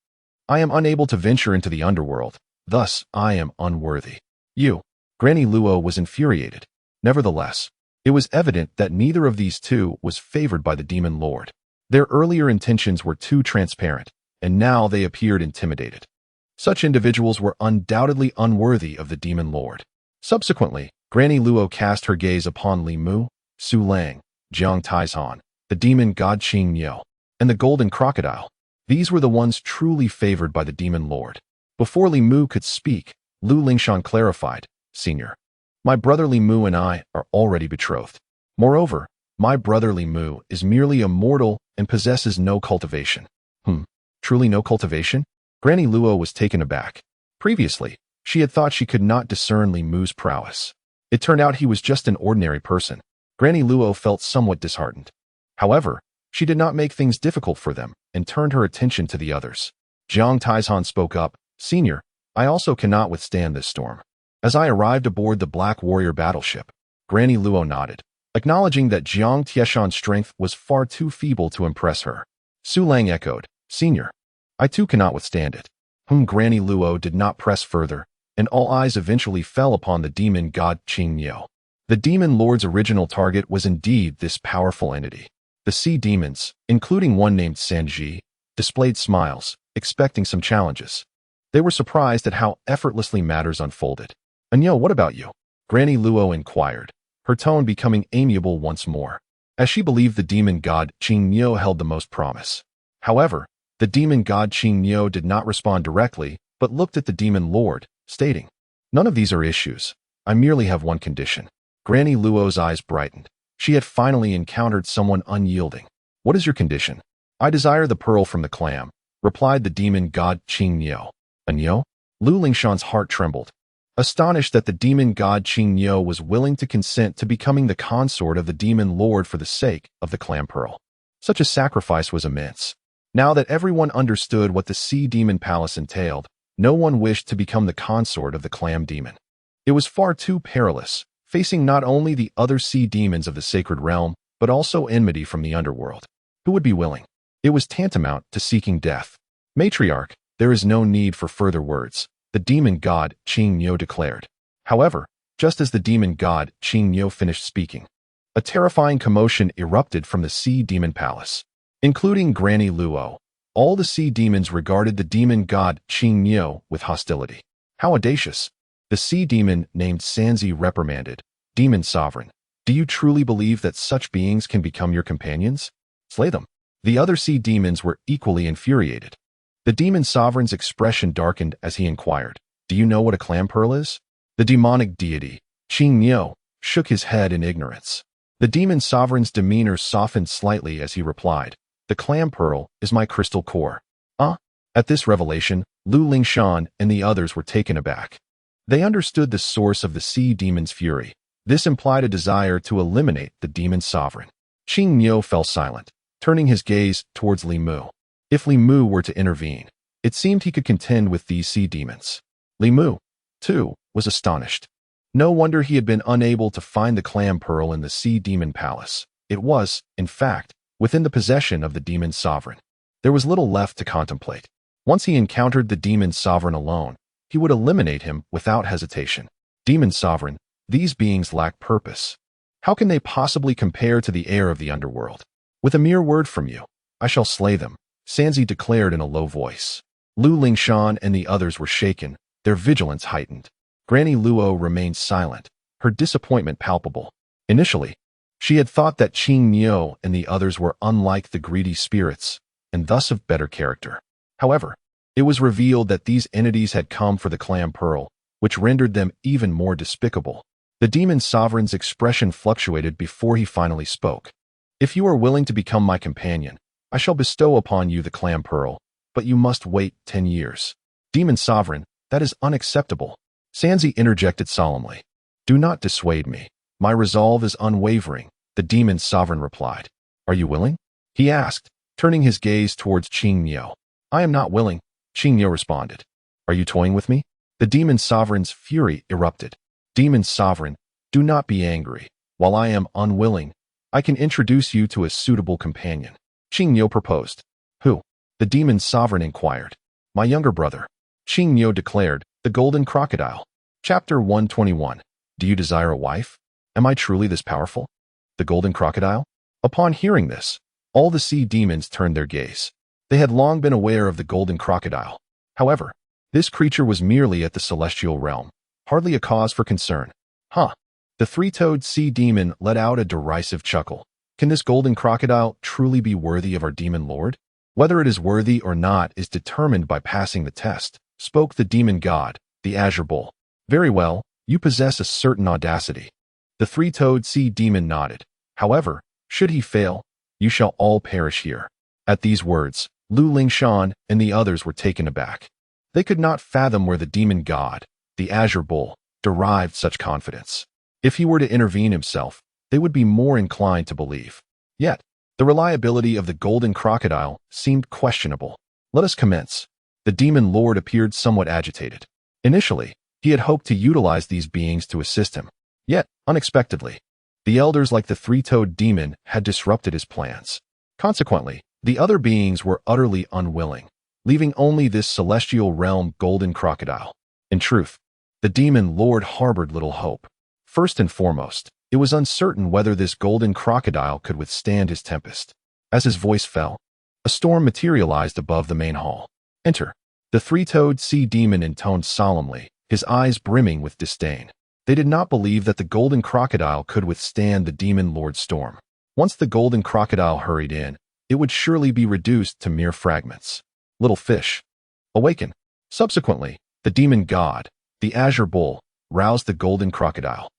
I am unable to venture into the underworld. Thus, I am unworthy. You. Granny Luo was infuriated. Nevertheless, it was evident that neither of these two was favored by the demon lord. Their earlier intentions were too transparent, and now they appeared intimidated. Such individuals were undoubtedly unworthy of the demon lord. Subsequently, Granny Luo cast her gaze upon Li Mu, Su Lang, Jiang Taizhan, the demon god Qing Niu, and the golden crocodile. These were the ones truly favored by the demon lord. Before Li Mu could speak, Lu Lingshan clarified, Senior, my brother Li Mu and I are already betrothed. Moreover, my brother Li Mu is merely a mortal and possesses no cultivation. Truly no cultivation? Granny Luo was taken aback. Previously, she had thought she could not discern Li Mu's prowess. It turned out he was just an ordinary person. Granny Luo felt somewhat disheartened. However, she did not make things difficult for them and turned her attention to the others. Jiang Taizhan spoke up, Senior, I also cannot withstand this storm. As I arrived aboard the Black Warrior battleship, Granny Luo nodded, acknowledging that Jiang Tieshan's strength was far too feeble to impress her. Su Lang echoed, Senior, I too cannot withstand it. Granny Luo did not press further, and all eyes eventually fell upon the demon god Qing Niu. The demon lord's original target was indeed this powerful entity. The sea demons, including one named Sanji, displayed smiles, expecting some challenges. They were surprised at how effortlessly matters unfolded. "Anyo, what about you?" Granny Luo inquired, her tone becoming amiable once more, as she believed the demon god Qingniu held the most promise. However, the demon god Qingniu did not respond directly, but looked at the demon lord, stating, "None of these are issues. I merely have one condition." Granny Luo's eyes brightened. She had finally encountered someone unyielding. "What is your condition?" "I desire the pearl from the clam," replied the demon god Qingniu. "Anyo?" Lu Lingshan's heart trembled, astonished that the demon god Qingniu was willing to consent to becoming the consort of the demon lord for the sake of the clam pearl. Such a sacrifice was immense. Now that everyone understood what the sea demon palace entailed, no one wished to become the consort of the clam demon. It was far too perilous, facing not only the other sea demons of the sacred realm, but also enmity from the underworld. Who would be willing? It was tantamount to seeking death. "Matriarch, there is no need for further words," the demon god Qingniu declared. However, just as the demon god Qingniu finished speaking, a terrifying commotion erupted from the sea demon palace. Including Granny Luo, all the sea demons regarded the demon god Qingniu with hostility. "How audacious!" The sea demon named Sanzi reprimanded. "Demon sovereign, do you truly believe that such beings can become your companions? Slay them." The other sea demons were equally infuriated. The demon sovereign's expression darkened as he inquired, "Do you know what a clam pearl is?" The demonic deity, Qingniu, shook his head in ignorance. The demon sovereign's demeanor softened slightly as he replied, "The clam pearl is my crystal core." At this revelation, Lu Lingshan and the others were taken aback. They understood the source of the sea demon's fury. This implied a desire to eliminate the demon sovereign. Qingniu fell silent, turning his gaze towards Li Mu. If Li Mu were to intervene, it seemed he could contend with these sea demons. Li Mu, too, was astonished. No wonder he had been unable to find the clam pearl in the sea demon palace. It was, in fact, within the possession of the demon sovereign. There was little left to contemplate. Once he encountered the demon sovereign alone, he would eliminate him without hesitation. Demon sovereign, these beings lack purpose. How can they possibly compare to the air of the underworld? With a mere word from you, I shall slay them, Sanzi declared in a low voice. Lu Lingshan and the others were shaken, their vigilance heightened. Granny Luo remained silent, her disappointment palpable. Initially, she had thought that Qingniu and the others were unlike the greedy spirits, and thus of better character. However, it was revealed that these entities had come for the clam pearl, which rendered them even more despicable. The demon sovereign's expression fluctuated before he finally spoke. "If you are willing to become my companion, I shall bestow upon you the clam pearl, but you must wait 10 years. Demon sovereign, that is unacceptable." Sanzi interjected solemnly. "Do not dissuade me. My resolve is unwavering," the demon sovereign replied. "Are you willing?" he asked, turning his gaze towards Qingniu. "I am not willing," Qingniu responded. "Are you toying with me?" The demon sovereign's fury erupted. "Demon sovereign, do not be angry. While I am unwilling, I can introduce you to a suitable companion," Qingniu proposed. "Who?" the demon sovereign inquired. "My younger brother," Qingniu declared, "the golden crocodile." Chapter 121. Do you desire a wife? Am I truly this powerful? The golden crocodile? Upon hearing this, all the sea demons turned their gaze. They had long been aware of the golden crocodile. However, this creature was merely at the celestial realm, hardly a cause for concern. The three-toed sea demon let out a derisive chuckle. Can this golden crocodile truly be worthy of our demon lord? Whether it is worthy or not is determined by passing the test, spoke the demon god, the azure bull. Very well, you possess a certain audacity. The three-toed sea demon nodded. However, should he fail, you shall all perish here. At these words, Lu Lingshan and the others were taken aback. They could not fathom where the demon god, the azure bull, derived such confidence. If he were to intervene himself, they would be more inclined to believe. Yet, the reliability of the golden crocodile seemed questionable. Let us commence. The demon lord appeared somewhat agitated. Initially, he had hoped to utilize these beings to assist him. Yet, unexpectedly, the elders like the three-toed demon had disrupted his plans. Consequently, the other beings were utterly unwilling, leaving only this celestial realm golden crocodile. In truth, the demon lord harbored little hope. First and foremost, it was uncertain whether this golden crocodile could withstand his tempest. As his voice fell, a storm materialized above the main hall. Enter. The three-toed sea demon intoned solemnly, his eyes brimming with disdain. They did not believe that the golden crocodile could withstand the demon lord's storm. Once the golden crocodile hurried in, it would surely be reduced to mere fragments. Little fish, awaken. Subsequently, the demon god, the azure bull, roused the golden crocodile.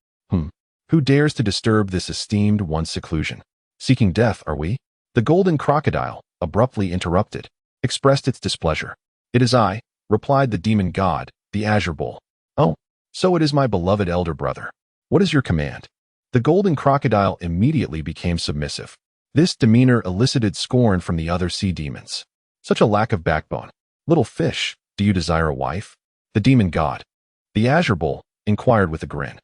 Who dares to disturb this esteemed one's seclusion? Seeking death, are we? The golden crocodile, abruptly interrupted, expressed its displeasure. It is I, replied the demon god, the azure bull. Oh, so it is my beloved elder brother. What is your command? The golden crocodile immediately became submissive. This demeanor elicited scorn from the other sea demons. Such a lack of backbone. Little fish, do you desire a wife? The demon god, the azure bull, inquired with a grin.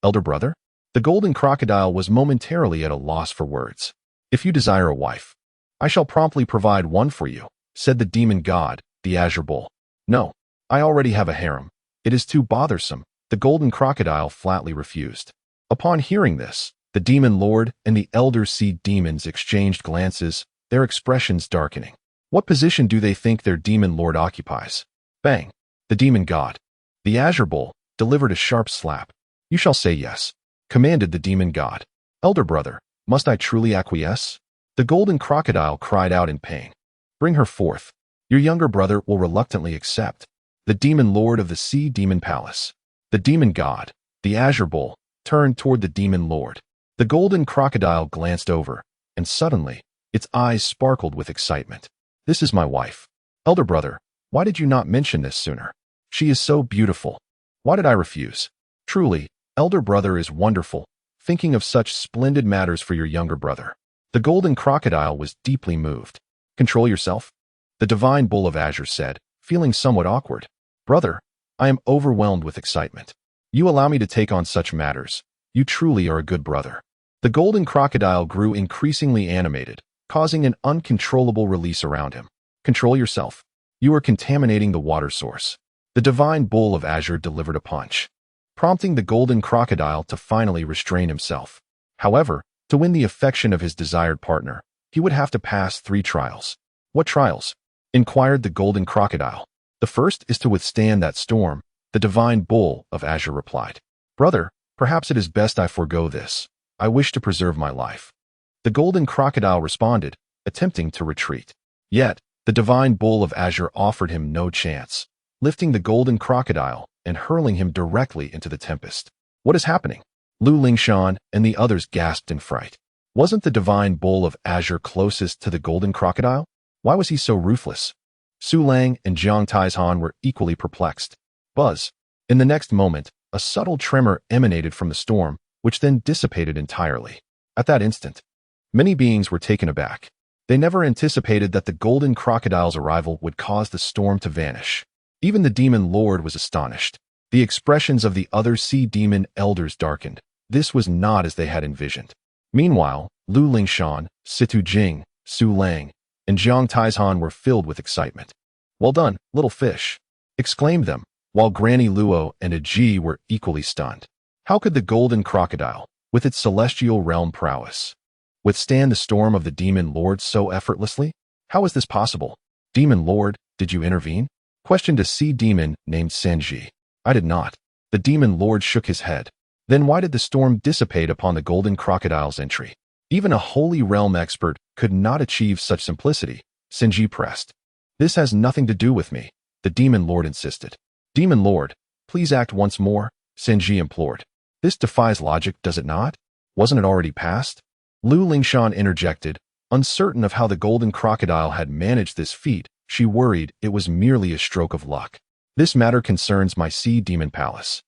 Elder brother? The golden crocodile was momentarily at a loss for words. If you desire a wife, I shall promptly provide one for you, said the demon god, the azure bull. No, I already have a harem. It is too bothersome, the golden crocodile flatly refused. Upon hearing this, the demon lord and the elder sea demons exchanged glances, their expressions darkening. What position do they think their demon lord occupies? Bang! The demon god, the azure bull, delivered a sharp slap. You shall say yes, commanded the demon god. Elder brother, must I truly acquiesce? The golden crocodile cried out in pain. Bring her forth. Your younger brother will reluctantly accept. The demon lord of the sea demon palace, the demon god, the azure bull, turned toward the demon lord. The golden crocodile glanced over, and suddenly, its eyes sparkled with excitement. This is my wife. Elder brother, why did you not mention this sooner? She is so beautiful. Why did I refuse? Truly, elder brother is wonderful, thinking of such splendid matters for your younger brother. The golden crocodile was deeply moved. Control yourself, the divine bull of azure said, feeling somewhat awkward. Brother, I am overwhelmed with excitement. You allow me to take on such matters. You truly are a good brother. The golden crocodile grew increasingly animated, causing an uncontrollable release around him. Control yourself. You are contaminating the water source. The divine bull of azure delivered a punch, prompting the golden crocodile to finally restrain himself. However, to win the affection of his desired partner, he would have to pass 3 trials. What trials? Inquired the golden crocodile. The first is to withstand that storm, the divine bull of azure replied. Brother, perhaps it is best I forego this. I wish to preserve my life. The golden crocodile responded, attempting to retreat. Yet, the divine bull of azure offered him no chance, lifting the golden crocodile and hurling him directly into the tempest. What is happening? Lu Lingshan and the others gasped in fright. Wasn't the divine bull of azure closest to the golden crocodile? Why was he so ruthless? Su Lang and Jiang Taizhan were equally perplexed. Buzz. In the next moment, a subtle tremor emanated from the storm, which then dissipated entirely. At that instant, many beings were taken aback. They never anticipated that the golden crocodile's arrival would cause the storm to vanish. Even the demon lord was astonished. The expressions of the other sea demon elders darkened. This was not as they had envisioned. Meanwhile, Lu Lingshan, Situ Jing, Su Lang, and Jiang Taizhan were filled with excitement. Well done, little fish, exclaimed them, while Granny Luo and Aji were equally stunned. How could the golden crocodile, with its celestial realm prowess, withstand the storm of the demon lord so effortlessly? How is this possible? Demon lord, did you intervene? Questioned a sea demon named Sanji. I did not. The demon lord shook his head. Then why did the storm dissipate upon the golden crocodile's entry? Even a holy realm expert could not achieve such simplicity, Sanji pressed. This has nothing to do with me, the demon lord insisted. Demon lord, please act once more, Sanji implored. This defies logic, does it not? Wasn't it already past? Lu Lingshan interjected, uncertain of how the golden crocodile had managed this feat. She worried it was merely a stroke of luck. This matter concerns my sea demon palace.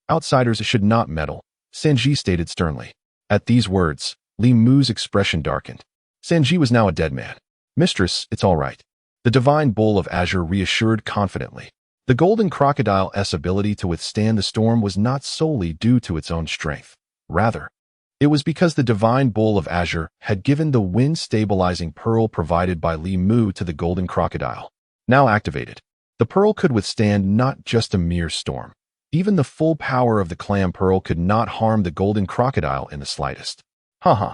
Outsiders should not meddle, Sanji stated sternly. At these words, Li Mu's expression darkened. Sanji was now a dead man. Mistress, it's all right. The divine bull of azure reassured confidently. The golden crocodile's ability to withstand the storm was not solely due to its own strength. Rather, it was because the divine bull of azure had given the wind-stabilizing pearl provided by Li Mu to the golden crocodile. Now activated, the pearl could withstand not just a mere storm. Even the full power of the clam pearl could not harm the golden crocodile in the slightest. Haha.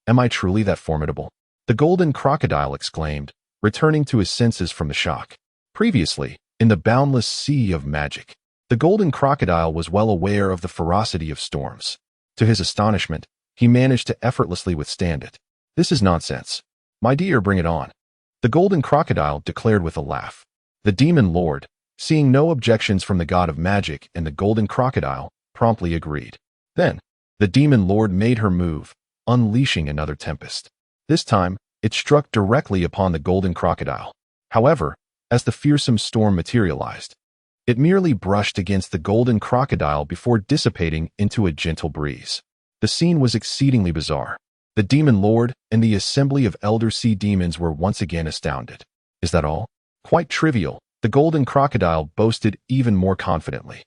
Am I truly that formidable? The golden crocodile exclaimed, returning to his senses from the shock. Previously, in the boundless sea of magic, the golden crocodile was well aware of the ferocity of storms. To his astonishment, he managed to effortlessly withstand it. This is nonsense. My dear, bring it on. The golden crocodile declared with a laugh. The demon lord, seeing no objections from the god of magic and the golden crocodile, promptly agreed. Then, the demon lord made her move, unleashing another tempest. This time, it struck directly upon the golden crocodile. However, as the fearsome storm materialized, it merely brushed against the golden crocodile before dissipating into a gentle breeze. The scene was exceedingly bizarre. The demon lord and the assembly of elder sea demons were once again astounded. Is that all? Quite trivial, the golden crocodile boasted even more confidently.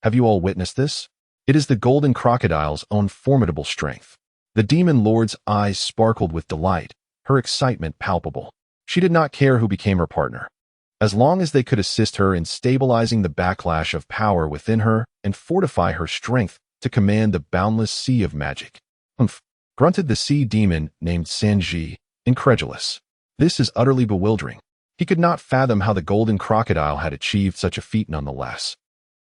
Have you all witnessed this? It is the golden crocodile's own formidable strength. The demon lord's eyes sparkled with delight, her excitement palpable. She did not care who became her partner, as long as they could assist her in stabilizing the backlash of power within her and fortify her strength to command the boundless sea of magic. Humph, grunted the sea demon named Sanji, incredulous. This is utterly bewildering. He could not fathom how the golden crocodile had achieved such a feat nonetheless.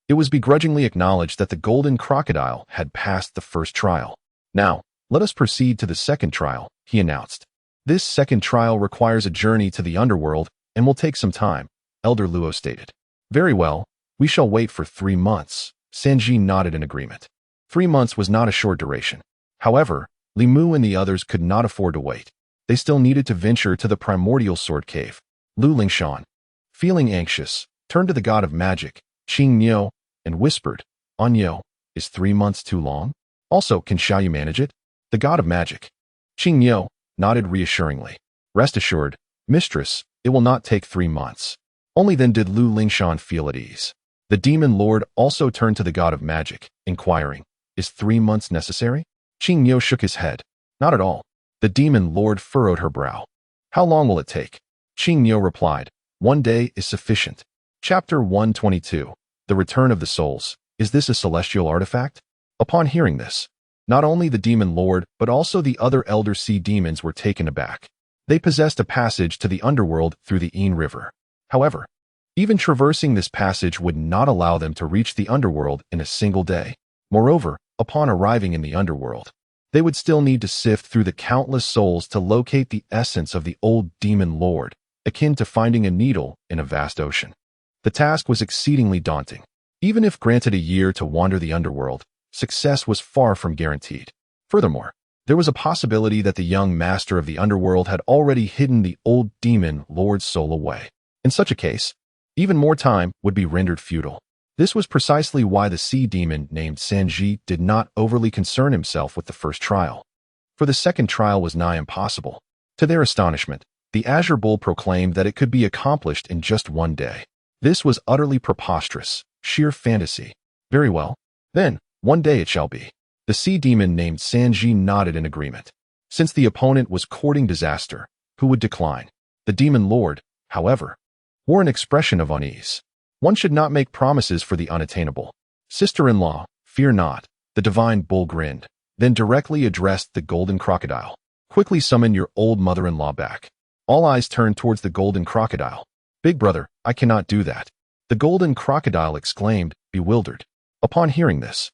It was begrudgingly acknowledged that the golden crocodile had passed the first trial. Now, let us proceed to the second trial, he announced. This second trial requires a journey to the underworld and will take some time, Elder Luo stated. Very well, we shall wait for 3 months. Sanji nodded in agreement. 3 months was not a short duration. However, Li Mu and the others could not afford to wait. They still needed to venture to the primordial sword cave. Lu Lingshan, feeling anxious, turned to the god of magic, Qing Niu, and whispered, Anyo, is 3 months too long? Also, can Xiaoyu manage it? The god of magic, Qing Niu, nodded reassuringly. Rest assured, mistress, it will not take 3 months. Only then did Lu Lingshan feel at ease. The demon lord also turned to the god of magic, inquiring, is 3 months necessary? Qing Niu shook his head. Not at all. The demon lord furrowed her brow. How long will it take? Qing Niu replied, 1 day is sufficient. Chapter 122, The Return of the Souls. Is this a celestial artifact? Upon hearing this, not only the demon lord but also the other elder sea demons were taken aback. They possessed a passage to the underworld through the Yin River. However, even traversing this passage would not allow them to reach the underworld in a single day. Moreover, upon arriving in the underworld, they would still need to sift through the countless souls to locate the essence of the old demon lord, akin to finding a needle in a vast ocean. The task was exceedingly daunting. Even if granted a year to wander the underworld, success was far from guaranteed. Furthermore, there was a possibility that the young master of the underworld had already hidden the old demon lord's soul away. In such a case, even more time would be rendered futile. This was precisely why the sea demon named Sanji did not overly concern himself with the first trial. For the second trial was nigh impossible. To their astonishment, the Azure Bull proclaimed that it could be accomplished in just 1 day. This was utterly preposterous, sheer fantasy. Very well, then, 1 day it shall be. The sea demon named Sanji nodded in agreement. Since the opponent was courting disaster, who would decline? The demon lord, however, wore an expression of unease. One should not make promises for the unattainable. Sister-in-law, fear not, the divine bull grinned, then directly addressed the golden crocodile. Quickly summon your old mother-in-law back. All eyes turned towards the golden crocodile. Big brother, I cannot do that. The golden crocodile exclaimed, bewildered. Upon hearing this,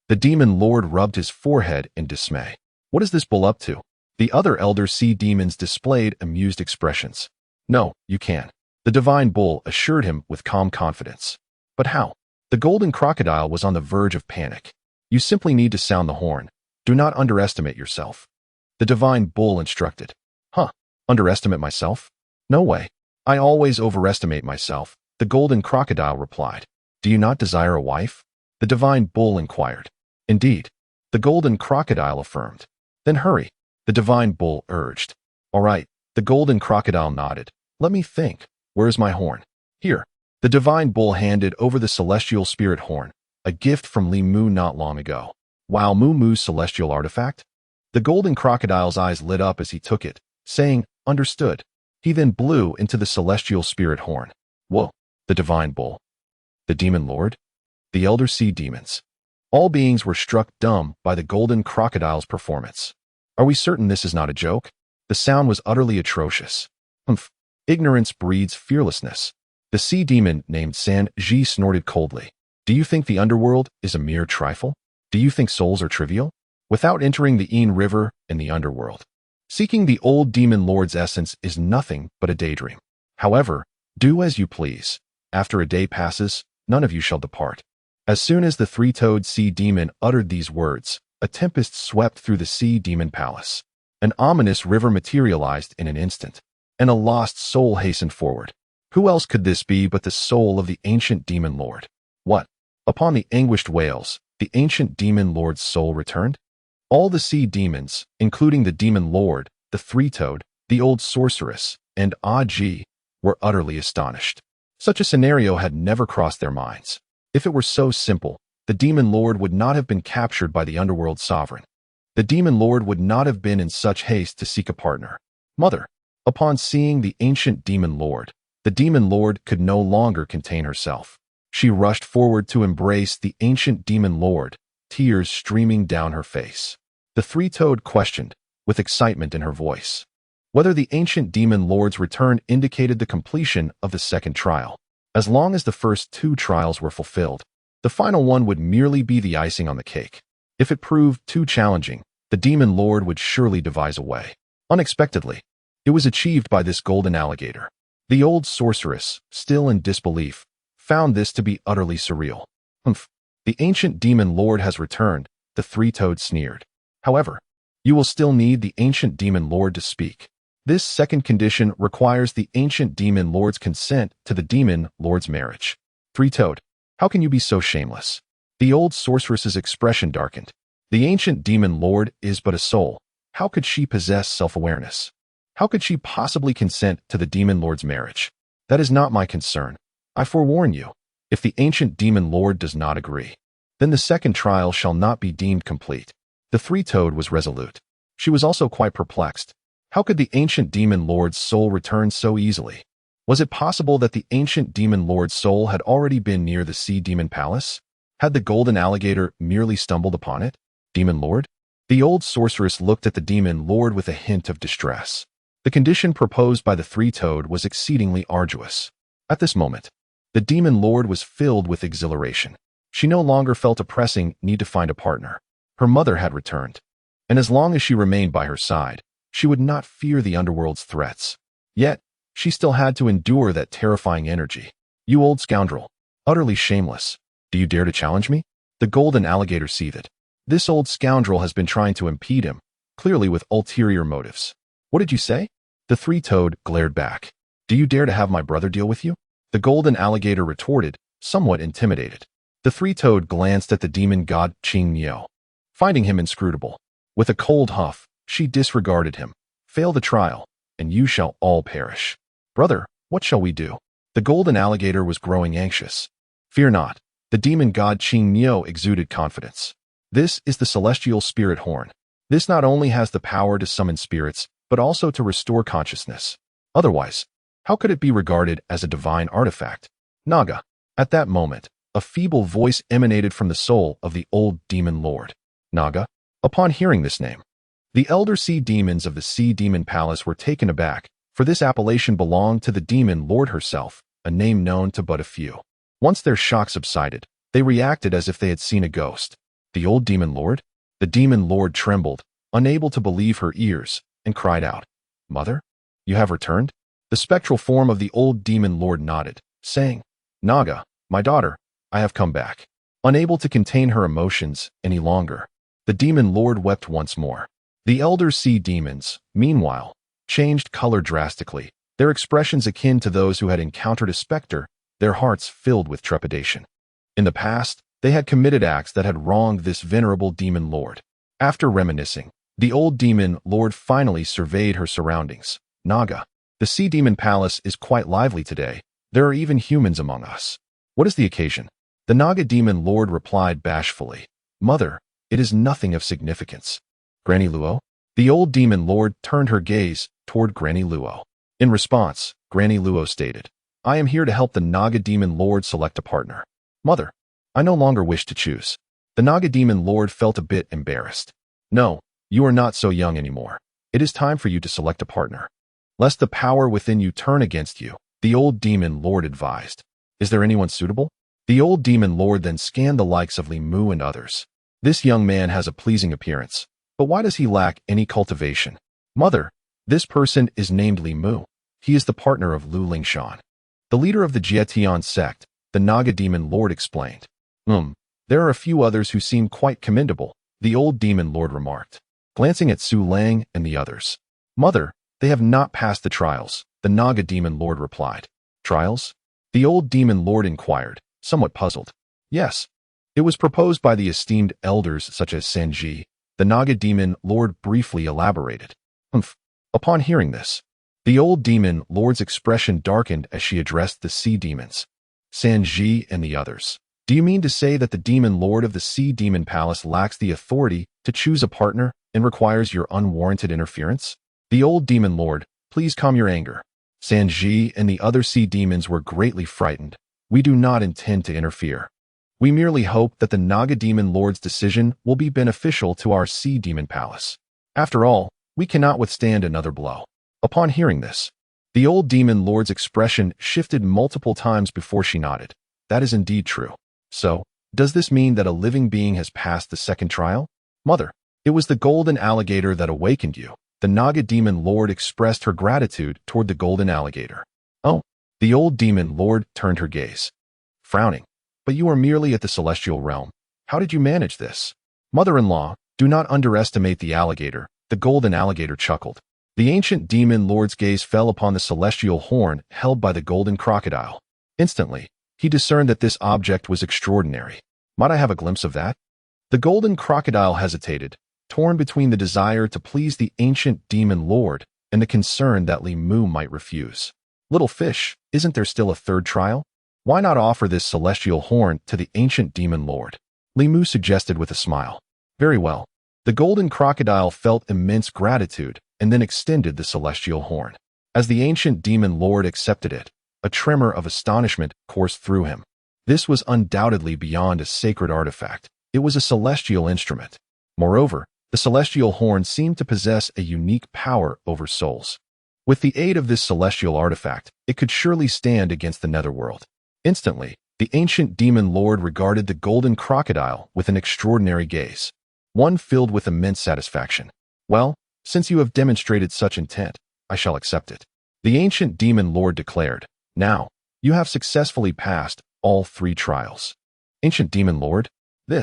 the demon lord rubbed his forehead in dismay. What is this bull up to? The other elder sea demons displayed amused expressions. No, you can. The divine bull assured him with calm confidence. But how? The golden crocodile was on the verge of panic. You simply need to sound the horn. Do not underestimate yourself. The divine bull instructed. Huh? Underestimate myself? No way. I always overestimate myself, the golden crocodile replied. Do you not desire a wife? The divine bull inquired. Indeed. The golden crocodile affirmed. Then hurry, the divine bull urged. All right, the golden crocodile nodded. Let me think. Where is my horn? Here. The divine bull handed over the celestial spirit horn, a gift from Li Mu not long ago. Wow, Mu Mu's celestial artifact? The golden crocodile's eyes lit up as he took it, saying, understood. He then blew into the celestial spirit horn. Whoa, the divine bull. The demon lord? The elder sea demons. All beings were struck dumb by the golden crocodile's performance. Are we certain this is not a joke? The sound was utterly atrocious. Humph. Ignorance breeds fearlessness. The sea demon named San Ji snorted coldly. Do you think the underworld is a mere trifle? Do you think souls are trivial? Without entering the Ain River and the underworld, seeking the old demon lord's essence is nothing but a daydream. However, do as you please. After a day passes, none of you shall depart. As soon as the three-toed sea demon uttered these words, a tempest swept through the sea demon palace. An ominous river materialized in an instant, and a lost soul hastened forward. Who else could this be but the soul of the ancient demon lord? What? Upon the anguished wails, the ancient demon lord's soul returned? All the sea demons, including the demon lord, the three-toed, the old sorceress, and Aji, were utterly astonished. Such a scenario had never crossed their minds. If it were so simple, the demon lord would not have been captured by the underworld sovereign. The demon lord would not have been in such haste to seek a partner. Mother. Upon seeing the ancient demon lord, the demon lord could no longer contain herself. She rushed forward to embrace the ancient demon lord, tears streaming down her face. The three-toed questioned, with excitement in her voice, whether the ancient demon lord's return indicated the completion of the second trial. As long as the first two trials were fulfilled, the final one would merely be the icing on the cake. If it proved too challenging, the demon lord would surely devise a way. Unexpectedly, it was achieved by this golden alligator. The old sorceress, still in disbelief, found this to be utterly surreal. Humph. The ancient demon lord has returned, the three-toed sneered. However, you will still need the ancient demon lord to speak. This second condition requires the ancient demon lord's consent to the demon lord's marriage. Three-toed, how can you be so shameless? The old sorceress's expression darkened. The ancient demon lord is but a soul. How could she possess self-awareness? How could she possibly consent to the demon lord's marriage? That is not my concern. I forewarn you, if the ancient demon lord does not agree, then the second trial shall not be deemed complete. The three-toed was resolute. She was also quite perplexed. How could the ancient demon lord's soul return so easily? Was it possible that the ancient demon lord's soul had already been near the sea demon palace? Had the golden alligator merely stumbled upon it? Demon lord? The old sorceress looked at the demon lord with a hint of distress. The condition proposed by the three-toed was exceedingly arduous. At this moment, the demon lord was filled with exhilaration. She no longer felt a pressing need to find a partner. Her mother had returned, and as long as she remained by her side, she would not fear the underworld's threats. Yet, she still had to endure that terrifying energy. You old scoundrel, utterly shameless. Do you dare to challenge me? The golden alligator seethed. This old scoundrel has been trying to impede him, clearly with ulterior motives. What did you say? The three-toed glared back. Do you dare to have my brother deal with you? The golden alligator retorted, somewhat intimidated. The three-toed glanced at the demon god Qing Miao, finding him inscrutable. With a cold huff, she disregarded him. Fail the trial, and you shall all perish. Brother, what shall we do? The golden alligator was growing anxious. Fear not. The demon god Qing Miao exuded confidence. This is the celestial spirit horn. This not only has the power to summon spirits, but also to restore consciousness. Otherwise, how could it be regarded as a divine artifact? Naga. At that moment, a feeble voice emanated from the soul of the old demon lord. Naga. Upon hearing this name, the elder sea demons of the sea demon palace were taken aback, for this appellation belonged to the demon lord herself, a name known to but a few. Once their shock subsided, they reacted as if they had seen a ghost. The old demon lord? The demon lord trembled, unable to believe her ears, and cried out, Mother? You have returned? The spectral form of the old demon lord nodded, saying, Naga, my daughter, I have come back. Unable to contain her emotions any longer, the demon lord wept once more. The elder sea demons, meanwhile, changed color drastically, their expressions akin to those who had encountered a specter, their hearts filled with trepidation. In the past, they had committed acts that had wronged this venerable demon lord. After reminiscing, the old demon lord finally surveyed her surroundings. Naga, the sea demon palace is quite lively today. There are even humans among us. What is the occasion? The Naga demon lord replied bashfully, Mother, it is nothing of significance. Granny Luo? The old demon lord turned her gaze toward Granny Luo. In response, Granny Luo stated, I am here to help the Naga demon lord select a partner. Mother, I no longer wish to choose. The Naga demon lord felt a bit embarrassed. No, you are not so young anymore. It is time for you to select a partner, lest the power within you turn against you, the old demon lord advised. Is there anyone suitable? The old demon lord then scanned the likes of Li Mu and others. This young man has a pleasing appearance, but why does he lack any cultivation? Mother, this person is named Li Mu. He is the partner of Lu Lingshan, the leader of the Jietian sect, the Naga demon lord explained. There are a few others who seem quite commendable, the old demon lord remarked, glancing at Su Lang and the others. Mother, they have not passed the trials, the Naga demon lord replied. Trials? The old demon lord inquired, somewhat puzzled. Yes. It was proposed by the esteemed elders such as Sanji. The Naga demon lord briefly elaborated. Upon hearing this, the old demon lord's expression darkened as she addressed the sea demons, Sanji and the others. Do you mean to say that the demon lord of the sea demon palace lacks the authority to choose a partner and requires your unwarranted interference? The old demon lord, please calm your anger. Sanji and the other sea demons were greatly frightened. We do not intend to interfere. We merely hope that the Naga demon lord's decision will be beneficial to our sea demon palace. After all, we cannot withstand another blow. Upon hearing this, the old demon lord's expression shifted multiple times before she nodded. That is indeed true. So, does this mean that a living being has passed the second trial? Mother, it was the golden alligator that awakened you. The Naga demon lord expressed her gratitude toward the golden alligator. Oh, the old demon lord turned her gaze, frowning. But you are merely at the celestial realm. How did you manage this? Mother-in-law, do not underestimate the alligator, the golden alligator chuckled. The ancient demon lord's gaze fell upon the celestial horn held by the golden crocodile. Instantly, he discerned that this object was extraordinary. Might I have a glimpse of that? The golden crocodile hesitated, torn between the desire to please the ancient demon lord and the concern that Li Mu might refuse. Little fish, isn't there still a third trial? Why not offer this celestial horn to the ancient demon lord? Li Mu suggested with a smile. Very well. The golden crocodile felt immense gratitude and then extended the celestial horn. As the ancient demon lord accepted it, a tremor of astonishment coursed through him. This was undoubtedly beyond a sacred artifact. It was a celestial instrument. Moreover, the celestial horn seemed to possess a unique power over souls. With the aid of this celestial artifact, it could surely stand against the netherworld. Instantly, the ancient demon lord regarded the golden crocodile with an extraordinary gaze, one filled with immense satisfaction. Well, since you have demonstrated such intent, I shall accept it. The ancient demon lord declared. Now, you have successfully passed all 3 trials. Ancient demon lord, the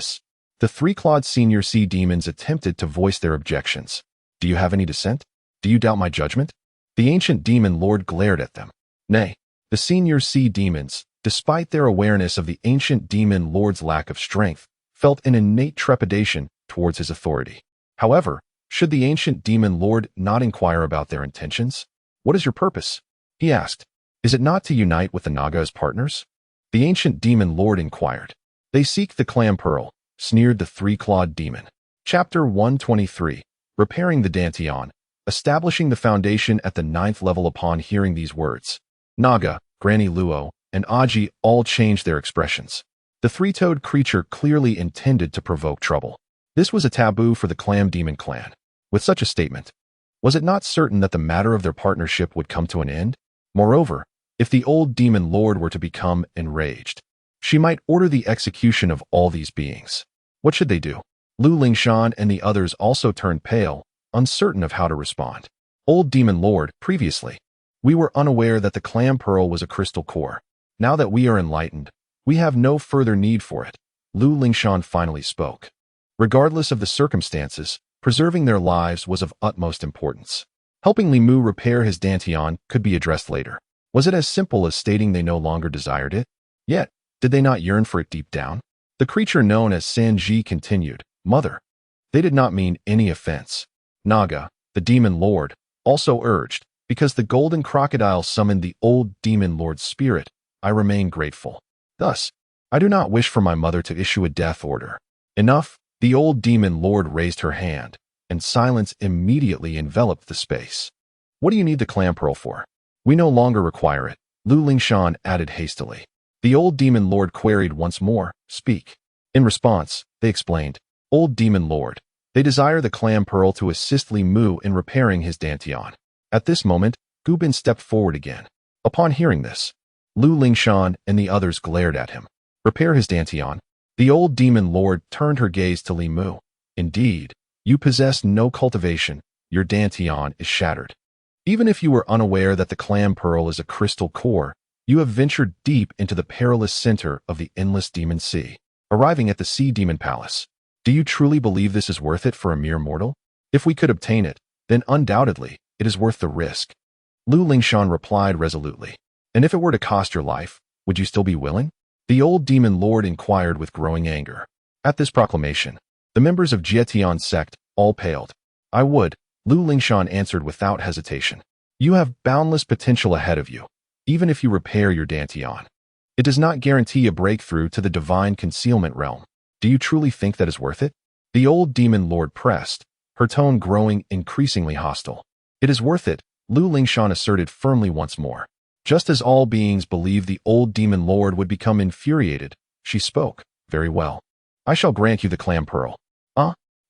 3-clawed senior sea demons attempted to voice their objections. Do you have any dissent? Do you doubt my judgment? The ancient demon lord glared at them. Nay, the senior sea demons, despite their awareness of the ancient demon lord's lack of strength, felt an innate trepidation towards his authority. However, should the ancient demon lord not inquire about their intentions? What is your purpose? He asked. Is it not to unite with the Naga as partners? The ancient demon lord inquired. They seek the clam pearl, sneered the 3-clawed demon. Chapter 123. Repairing the Dantian, establishing the foundation at the 9th level. Upon hearing these words, Naga, Granny Luo, and Aji all changed their expressions. The 3-toed creature clearly intended to provoke trouble. This was a taboo for the Clam Demon clan. With such a statement, was it not certain that the matter of their partnership would come to an end? Moreover, if the old demon lord were to become enraged, she might order the execution of all these beings. What should they do? Lu Lingshan and the others also turned pale, uncertain of how to respond. Old demon lord, previously, we were unaware that the clam pearl was a crystal core. Now that we are enlightened, we have no further need for it. Lu Lingshan finally spoke. Regardless of the circumstances, preserving their lives was of utmost importance. Helping Li Mu repair his Dantian could be addressed later. Was it as simple as stating they no longer desired it? Yet, did they not yearn for it deep down? The creature known as Sanji continued, Mother. They did not mean any offense. Naga, the demon lord, also urged, because the golden crocodile summoned the old demon lord's spirit, I remain grateful. Thus, I do not wish for my mother to issue a death order. Enough, the old demon lord raised her hand, and silence immediately enveloped the space. What do you need the clam pearl for? We no longer require it, Lu Lingshan added hastily. The old demon lord queried once more, Speak. In response, they explained, Old demon lord, They desire the clam pearl to assist Li Mu in repairing his dantian. At this moment, Gu Bin stepped forward again. Upon hearing this, Lu Lingshan and the others glared at him. Repair his dantian. The old demon lord turned her gaze to Li Mu. Indeed, you possess no cultivation. Your dantian is shattered. Even if you were unaware that the clam pearl is a crystal core, you have ventured deep into the perilous center of the endless demon sea, arriving at the sea demon palace. Do you truly believe this is worth it for a mere mortal? If we could obtain it, then undoubtedly it is worth the risk. Lu Lingshan replied resolutely. And if it were to cost your life, would you still be willing? The old demon lord inquired with growing anger. At this proclamation, the members of Jietian sect all paled. I would, Lu Lingshan answered without hesitation. You have boundless potential ahead of you, even if you repair your dantian. It does not guarantee a breakthrough to the divine concealment realm. Do you truly think that is worth it? The old demon lord pressed, her tone growing increasingly hostile. It is worth it, Lu Lingshan asserted firmly once more. Just as all beings believed the old demon lord would become infuriated, she spoke. Very well. I shall grant you the clam pearl.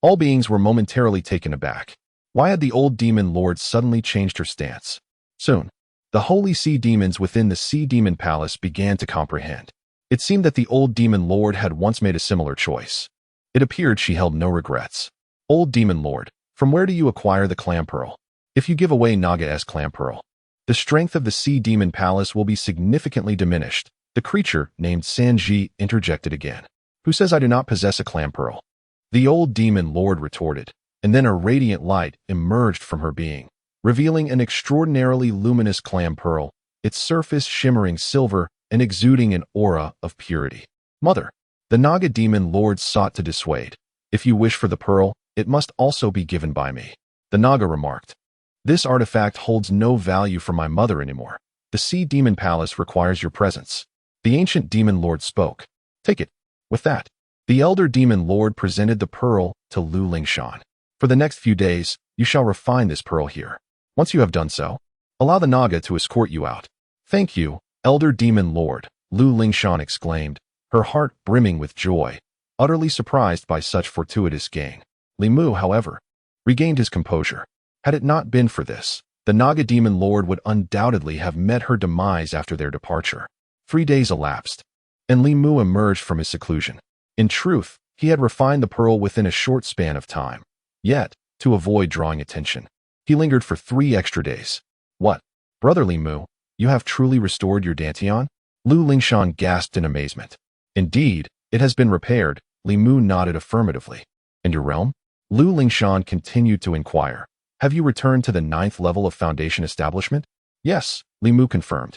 All beings were momentarily taken aback. Why had the old demon lord suddenly changed her stance? Soon, the holy sea demons within the sea demon palace began to comprehend. It seemed that the old demon lord had once made a similar choice. It appeared she held no regrets. Old demon lord, from where do you acquire the clam pearl? If you give away Naga's clam pearl, the strength of the sea demon palace will be significantly diminished. The creature named Sanji interjected again. Who says I do not possess a clam pearl? The old demon lord retorted, and then a radiant light emerged from her being, revealing an extraordinarily luminous clam pearl, its surface shimmering silver and exuding an aura of purity. Mother, the Naga demon lord sought to dissuade. If you wish for the pearl, it must also be given by me. The Naga remarked. This artifact holds no value for my mother anymore. The sea demon palace requires your presence. The ancient demon lord spoke. Take it. With that, the elder demon lord presented the pearl to Lu Lingshan. For the next few days, you shall refine this pearl here. Once you have done so, allow the Naga to escort you out. Thank you, elder demon lord, Lu Lingshan exclaimed, her heart brimming with joy, utterly surprised by such fortuitous gain. Li Mu, however, regained his composure. Had it not been for this, the Naga demon lord would undoubtedly have met her demise after their departure. 3 days elapsed, and Li Mu emerged from his seclusion. In truth, he had refined the pearl within a short span of time. Yet, to avoid drawing attention, he lingered for 3 extra days. What? Brother Li Mu, you have truly restored your dantian? Lu Lingshan gasped in amazement. Indeed, it has been repaired. Li Mu nodded affirmatively. And your realm? Lu Lingshan continued to inquire. Have you returned to the 9th level of foundation establishment? Yes, Li Mu confirmed,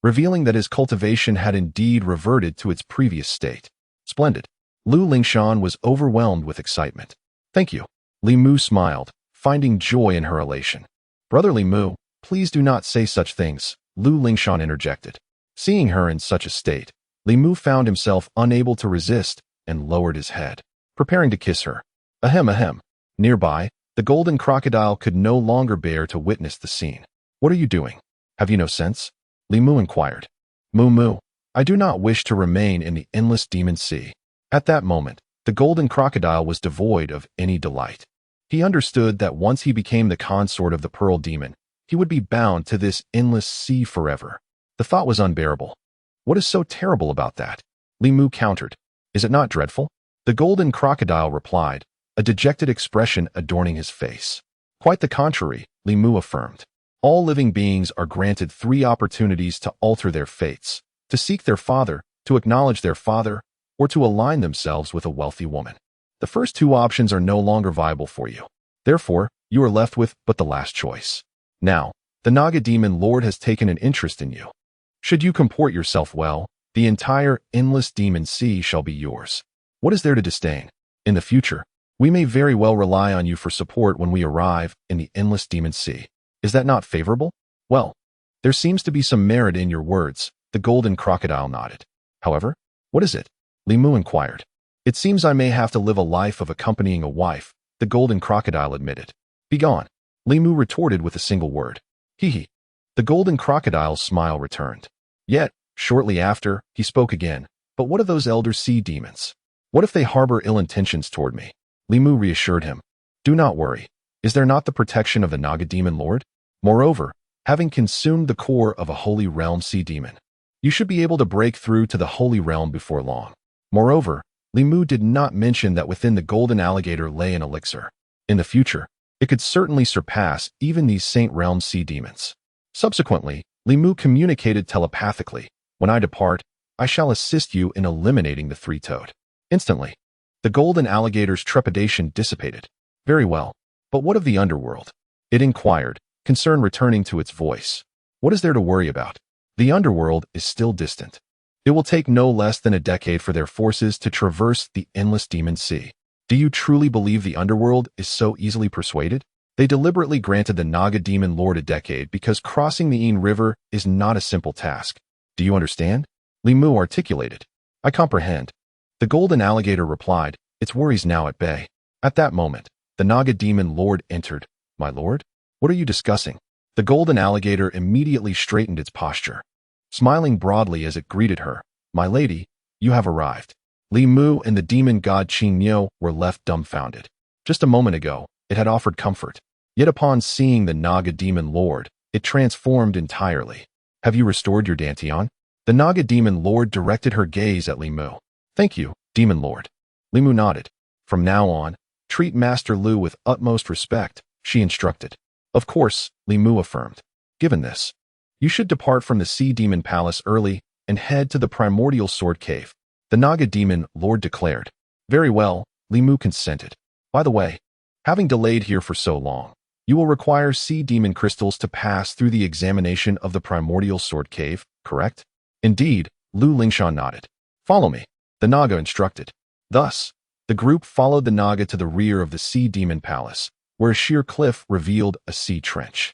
revealing that his cultivation had indeed reverted to its previous state. Splendid. Lu Lingshan was overwhelmed with excitement. Thank you. Li Mu smiled, finding joy in her elation. Brother Li Mu, please do not say such things, Lu Lingshan interjected. Seeing her in such a state, Li Mu found himself unable to resist and lowered his head, preparing to kiss her. Ahem ahem. Nearby, the golden crocodile could no longer bear to witness the scene. What are you doing? Have you no sense? Li Mu inquired. Mu, I do not wish to remain in the endless demon sea. At that moment, the golden crocodile was devoid of any delight. He understood that once he became the consort of the pearl demon, he would be bound to this endless sea forever. The thought was unbearable. What is so terrible about that? Li Mu countered. Is it not dreadful? The golden crocodile replied, a dejected expression adorning his face. Quite the contrary, Li Mu affirmed. All living beings are granted 3 opportunities to alter their fates, to seek their father, to acknowledge their father, or to align themselves with a wealthy woman. The first 2 options are no longer viable for you. Therefore, you are left with but the last choice. Now, the Naga demon lord has taken an interest in you. Should you comport yourself well, the entire endless demon sea shall be yours. What is there to disdain? In the future, we may very well rely on you for support when we arrive in the endless demon sea. Is that not favorable? Well, there seems to be some merit in your words, the golden crocodile nodded. However, what is it? Li Mu inquired. It seems I may have to live a life of accompanying a wife, the golden crocodile admitted. Begone. Li Mu retorted with a single word. Hee. The golden crocodile's smile returned. Yet, shortly after, he spoke again. But what of those elder sea demons? What if they harbor ill intentions toward me? Li Mu reassured him. Do not worry. Is there not the protection of the Naga Demon Lord? Moreover, having consumed the core of a Holy Realm sea demon, you should be able to break through to the Holy Realm before long. Moreover, Li Mu did not mention that within the Golden Alligator lay an elixir. In the future, it could certainly surpass even these Saint Realm sea demons. Subsequently, Li Mu communicated telepathically, "When I depart, I shall assist you in eliminating the three-toed." Instantly, the Golden Alligator's trepidation dissipated. "Very well, but what of the underworld?" it inquired, concern returning to its voice. "What is there to worry about? The underworld is still distant. It will take no less than a decade for their forces to traverse the endless demon sea. Do you truly believe the underworld is so easily persuaded? They deliberately granted the Naga Demon Lord a decade because crossing the Ain River is not a simple task. Do you understand?" Li Mu articulated. "I comprehend." The Golden Alligator replied, its worries now at bay. At that moment, the Naga Demon Lord entered. "My lord? What are you discussing?" The Golden Alligator immediately straightened its posture, smiling broadly as it greeted her. "My lady, you have arrived." Li Mu and the demon god Qing Niu were left dumbfounded. Just a moment ago, it had offered comfort. Yet upon seeing the Naga Demon Lord, it transformed entirely. "Have you restored your Dantian?" The Naga Demon Lord directed her gaze at Li Mu. "Thank you, Demon Lord." Li Mu nodded. "From now on, treat Master Lu with utmost respect," she instructed. "Of course," Li Mu affirmed. "Given this, you should depart from the Sea Demon Palace early and head to the Primordial Sword Cave," the Naga Demon Lord declared. "Very well," Li Mu consented. "By the way, having delayed here for so long, you will require Sea Demon crystals to pass through the examination of the Primordial Sword Cave, correct?" "Indeed," Lu Lingshan nodded. "Follow me," the Naga instructed. Thus, the group followed the Naga to the rear of the Sea Demon Palace, where a sheer cliff revealed a sea trench.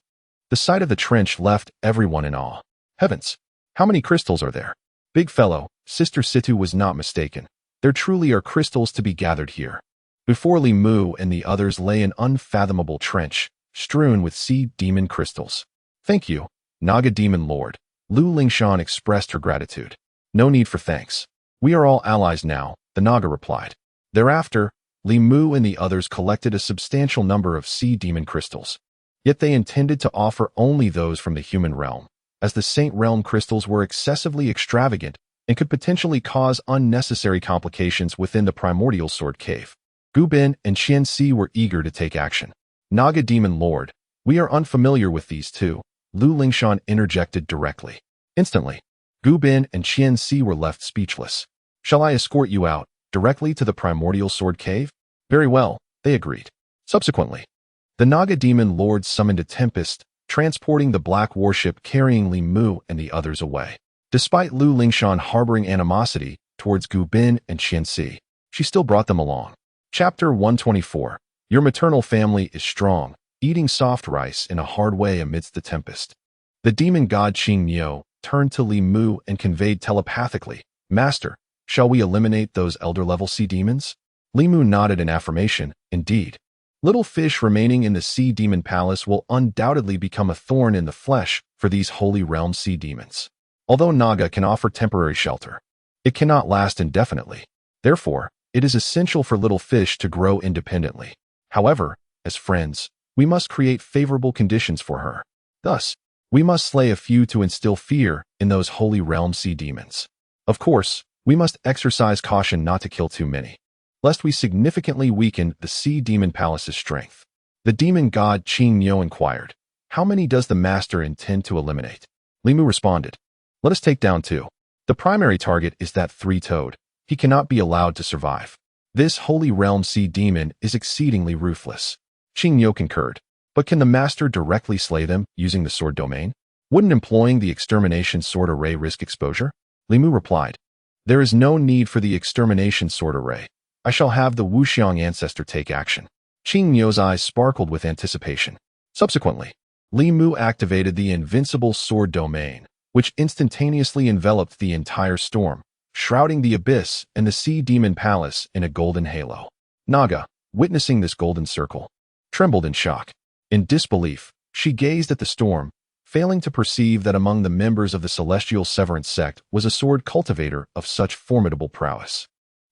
The sight of the trench left everyone in awe. "Heavens! How many crystals are there?" "Big fellow," Sister Situ was not mistaken. "There truly are crystals to be gathered here." Before Li Mu and the others lay an unfathomable trench, strewn with sea demon crystals. "Thank you, Naga Demon Lord." Lu Lingshan expressed her gratitude. "No need for thanks. We are all allies now," the Naga replied. Thereafter, Li Mu and the others collected a substantial number of sea demon crystals. Yet they intended to offer only those from the human realm, as the Saint Realm crystals were excessively extravagant and could potentially cause unnecessary complications within the Primordial Sword Cave. Gu Bin and Fiancée were eager to take action. "Naga Demon Lord, we are unfamiliar with these two," Lu Lingshan interjected directly. Instantly, Gu Bin and Fiancée were left speechless. "Shall I escort you out directly to the Primordial Sword Cave?" "Very well," they agreed. Subsequently, the Naga Demon Lord summoned a tempest, transporting the black warship carrying Li Mu and the others away. Despite Lu Lingshan harboring animosity towards Gu Bin and Fiancée, she still brought them along. Chapter 124. Your maternal family is strong, eating soft rice in a hard way amidst the tempest. The demon god Qing Niu turned to Li Mu and conveyed telepathically, "Master, shall we eliminate those elder-level sea demons?" Li Mu nodded in affirmation. "Indeed. Little fish remaining in the Sea Demon Palace will undoubtedly become a thorn in the flesh for these Holy Realm sea demons. Although Naga can offer temporary shelter, it cannot last indefinitely. Therefore, it is essential for little fish to grow independently. However, as friends, we must create favorable conditions for her. Thus, we must slay a few to instill fear in those Holy Realm sea demons. Of course, we must exercise caution not to kill too many, lest we significantly weaken the Sea Demon Palace's strength." The demon god Qing Niu inquired, "How many does the master intend to eliminate?" Li Mu responded, "Let us take down 2. The primary target is that three-toed. He cannot be allowed to survive. This Holy Realm sea demon is exceedingly ruthless." Qing Niu concurred, "But can the master directly slay them using the sword domain? Wouldn't employing the extermination sword array risk exposure?" Li Mu replied, "There is no need for the extermination sword array. I shall have the Wuxiang ancestor take action." Qing Niu's eyes sparkled with anticipation. Subsequently, Li Mu activated the invincible sword domain, which instantaneously enveloped the entire storm, shrouding the abyss and the Sea Demon Palace in a golden halo. Naga, witnessing this golden circle, trembled in shock. In disbelief, she gazed at the storm, failing to perceive that among the members of the Celestial Severance sect was a sword cultivator of such formidable prowess.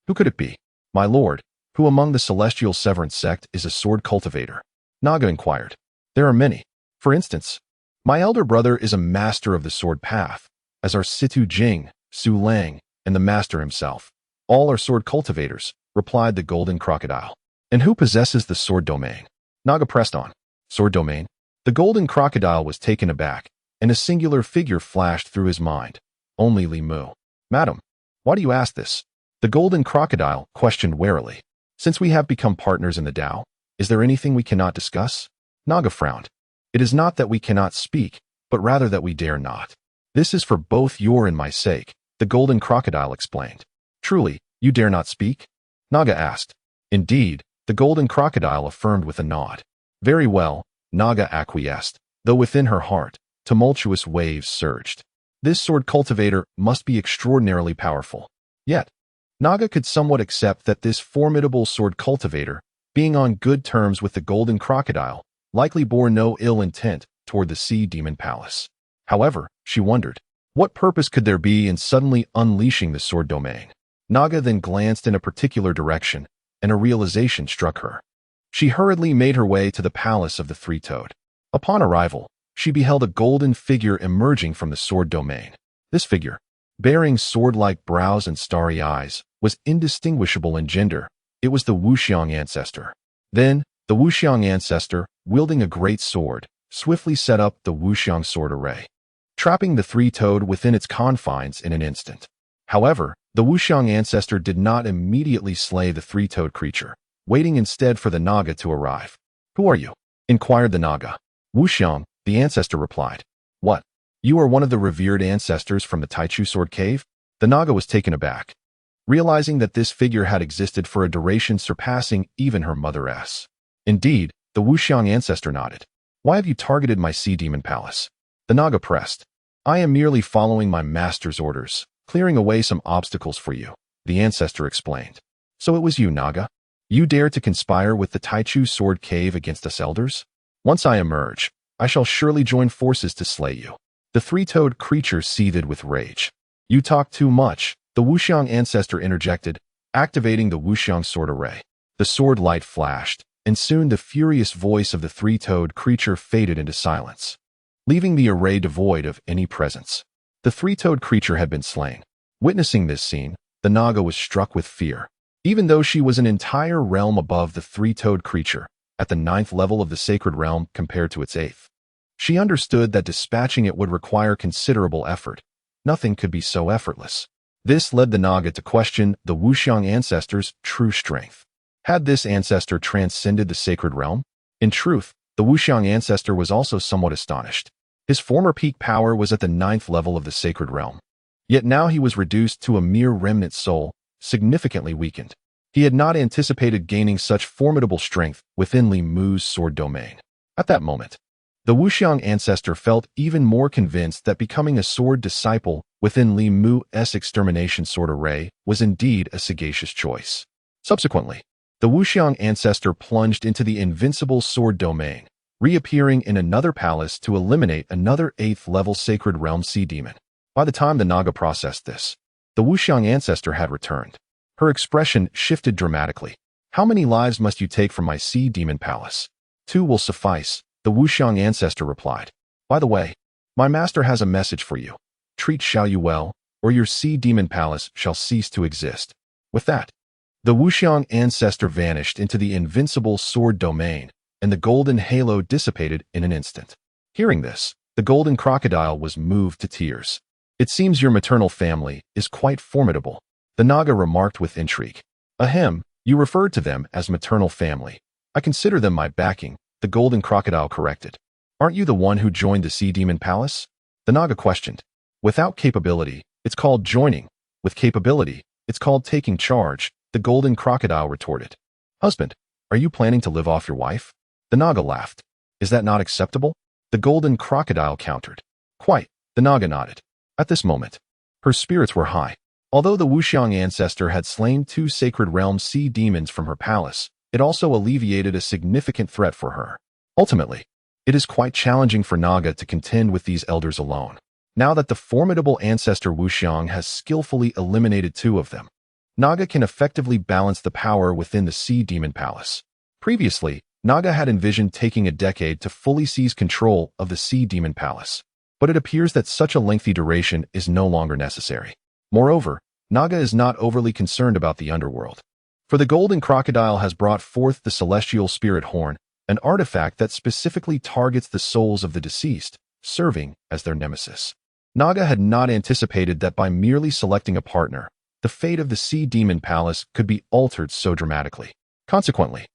Who could it be? "My lord, Who among the celestial severance sect is a sword cultivator? Naga inquired. There are many. For instance, my elder brother is a master of the sword path, as are Situ Jing, Su Lang, and the master himself. All are sword cultivators, replied the golden crocodile. And who possesses the sword domain? Naga pressed on. Sword domain? The golden crocodile was taken aback, and a singular figure flashed through his mind. Only Li Mu. Madam, why do you ask this? The golden crocodile questioned warily. Since we have become partners in the Tao, is there anything we cannot discuss? Naga frowned. It is not that we cannot speak, but rather that we dare not. This is for both your and my sake, the golden crocodile explained. Truly, you dare not speak? Naga asked. Indeed, the golden crocodile affirmed with a nod. Very well, Naga acquiesced, though within her heart, tumultuous waves surged. This sword cultivator must be extraordinarily powerful. Yet, Naga could somewhat accept that this formidable sword cultivator, being on good terms with the golden crocodile, likely bore no ill intent toward the sea demon palace. However, she wondered, what purpose could there be in suddenly unleashing the sword domain? Naga then glanced in a particular direction, and a realization struck her. She hurriedly made her way to the palace of the three-toed. Upon arrival, she beheld a golden figure emerging from the sword domain. This figure, bearing sword-like brows and starry eyes, was indistinguishable in gender. It was the Wuxiang ancestor. Then, the Wuxiang ancestor, wielding a great sword, swiftly set up the Wuxiang sword array, trapping the three-toed within its confines in an instant. However, the Wuxiang ancestor did not immediately slay the three-toed creature, waiting instead for the Naga to arrive. Who are you? Inquired the Naga. Wuxiang, the ancestor replied. What? You are one of the revered ancestors from the Taichu Sword Cave? The Naga was taken aback, realizing that this figure had existed for a duration surpassing even her mother's. Indeed, the Wuxiang ancestor nodded. Why have you targeted my sea demon palace? The Naga pressed. I am merely following my master's orders, clearing away some obstacles for you, the ancestor explained. So it was you, Naga? You dare to conspire with the Taichu Sword Cave against us elders? Once I emerge, I shall surely join forces to slay you. The three-toed creature seethed with rage. You talk too much, the Wuxiang ancestor interjected, activating the Wuxiang sword array. The sword light flashed, and soon the furious voice of the three-toed creature faded into silence, leaving the array devoid of any presence. The three-toed creature had been slain. Witnessing this scene, the Naga was struck with fear. Even though she was an entire realm above the three-toed creature, at the 9th level of the sacred realm compared to its 8th, she understood that dispatching it would require considerable effort. Nothing could be so effortless. This led the Naga to question the Wuxiang ancestor's true strength. Had this ancestor transcended the sacred realm? In truth, the Wuxiang ancestor was also somewhat astonished. His former peak power was at the 9th level of the sacred realm. Yet now he was reduced to a mere remnant soul, significantly weakened. He had not anticipated gaining such formidable strength within Li Mu's sword domain. At that moment, the Wuxiang ancestor felt even more convinced that becoming a sword disciple within Li Mu's extermination sword array was indeed a sagacious choice. Subsequently, the Wuxiang ancestor plunged into the invincible sword domain, reappearing in another palace to eliminate another 8th level sacred realm sea demon. By the time the Naga processed this, the Wuxiang ancestor had returned. Her expression shifted dramatically. How many lives must you take from my sea demon palace? 2 will suffice, the Wuxiang ancestor replied. By the way, my master has a message for you. Treat Xiao Yu well, or your sea demon palace shall cease to exist. With that, the Wuxiang ancestor vanished into the invincible sword domain, and the golden halo dissipated in an instant. Hearing this, the golden crocodile was moved to tears. It seems your maternal family is quite formidable, the Naga remarked with intrigue. Ahem, you referred to them as maternal family. I consider them my backing, the golden crocodile corrected. Aren't you the one who joined the sea demon palace? The Naga questioned. Without capability, it's called joining. With capability, it's called taking charge, the golden crocodile retorted. Husband, are you planning to live off your wife? The Naga laughed. Is that not acceptable? The golden crocodile countered. Quite, the Naga nodded. At this moment, her spirits were high. Although the Wuxiang ancestor had slain 2 sacred realm sea demons from her palace, it also alleviated a significant threat for her. Ultimately, it is quite challenging for Naga to contend with these elders alone, now that the formidable ancestor Wuxiang has skillfully eliminated 2 of them. Naga can effectively balance the power within the Sea Demon Palace. Previously, Naga had envisioned taking a decade to fully seize control of the Sea Demon Palace, but it appears that such a lengthy duration is no longer necessary. Moreover, Naga is not overly concerned about the underworld. For the golden crocodile has brought forth the celestial spirit horn, an artifact that specifically targets the souls of the deceased, serving as their nemesis. Naga had not anticipated that by merely selecting a partner, the fate of the Sea Demon Palace could be altered so dramatically. Consequently,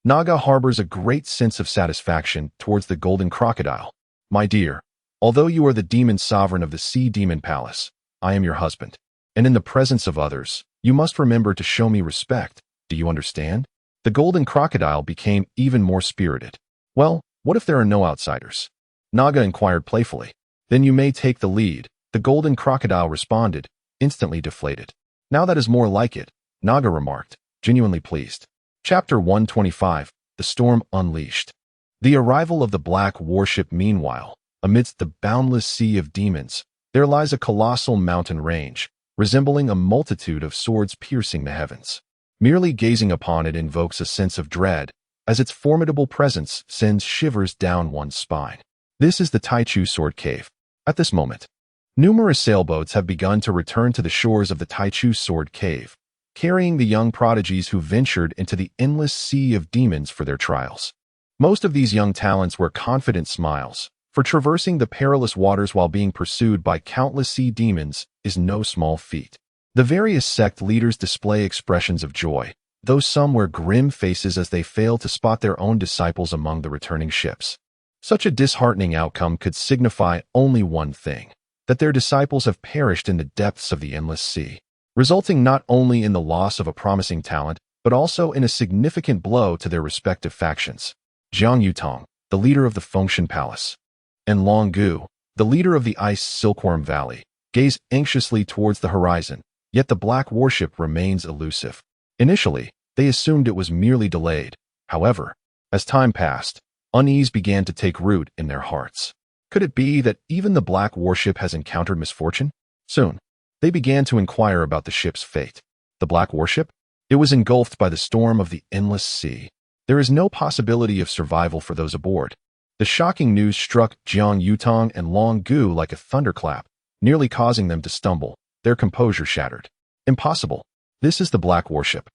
Naga harbors a great sense of satisfaction towards the golden crocodile. My dear, although you are the demon sovereign of the Sea Demon Palace, I am your husband, and in the presence of others, you must remember to show me respect. Do you understand? The golden crocodile became even more spirited. Well, what if there are no outsiders? Naga inquired playfully. Then you may take the lead, the golden crocodile responded, instantly deflated. Now that is more like it, Naga remarked, genuinely pleased. Chapter 125, The Storm Unleashed. The arrival of the black warship. Meanwhile, amidst the boundless sea of demons, there lies a colossal mountain range, resembling a multitude of swords piercing the heavens. Merely gazing upon it invokes a sense of dread, as its formidable presence sends shivers down one's spine. This is the Taichu Sword Cave. At this moment, numerous sailboats have begun to return to the shores of the Taichu Sword Cave, carrying the young prodigies who ventured into the endless sea of demons for their trials. Most of these young talents wear confident smiles, for traversing the perilous waters while being pursued by countless sea demons is no small feat. The various sect leaders display expressions of joy, though some wear grim faces as they fail to spot their own disciples among the returning ships. Such a disheartening outcome could signify only one thing, that their disciples have perished in the depths of the endless sea, resulting not only in the loss of a promising talent, but also in a significant blow to their respective factions. Jiang Yutong, the leader of the Fengshan Palace, and Long Gu, the leader of the Ice Silkworm Valley, gaze anxiously towards the horizon, yet the black warship remains elusive. Initially, they assumed it was merely delayed. However, as time passed, unease began to take root in their hearts. Could it be that even the black warship has encountered misfortune? Soon, they began to inquire about the ship's fate. The black warship? It was engulfed by the storm of the endless sea. There is no possibility of survival for those aboard. The shocking news struck Jiang Yutong and Long Gu like a thunderclap, nearly causing them to stumble, their composure shattered. Impossible. This is the black warship,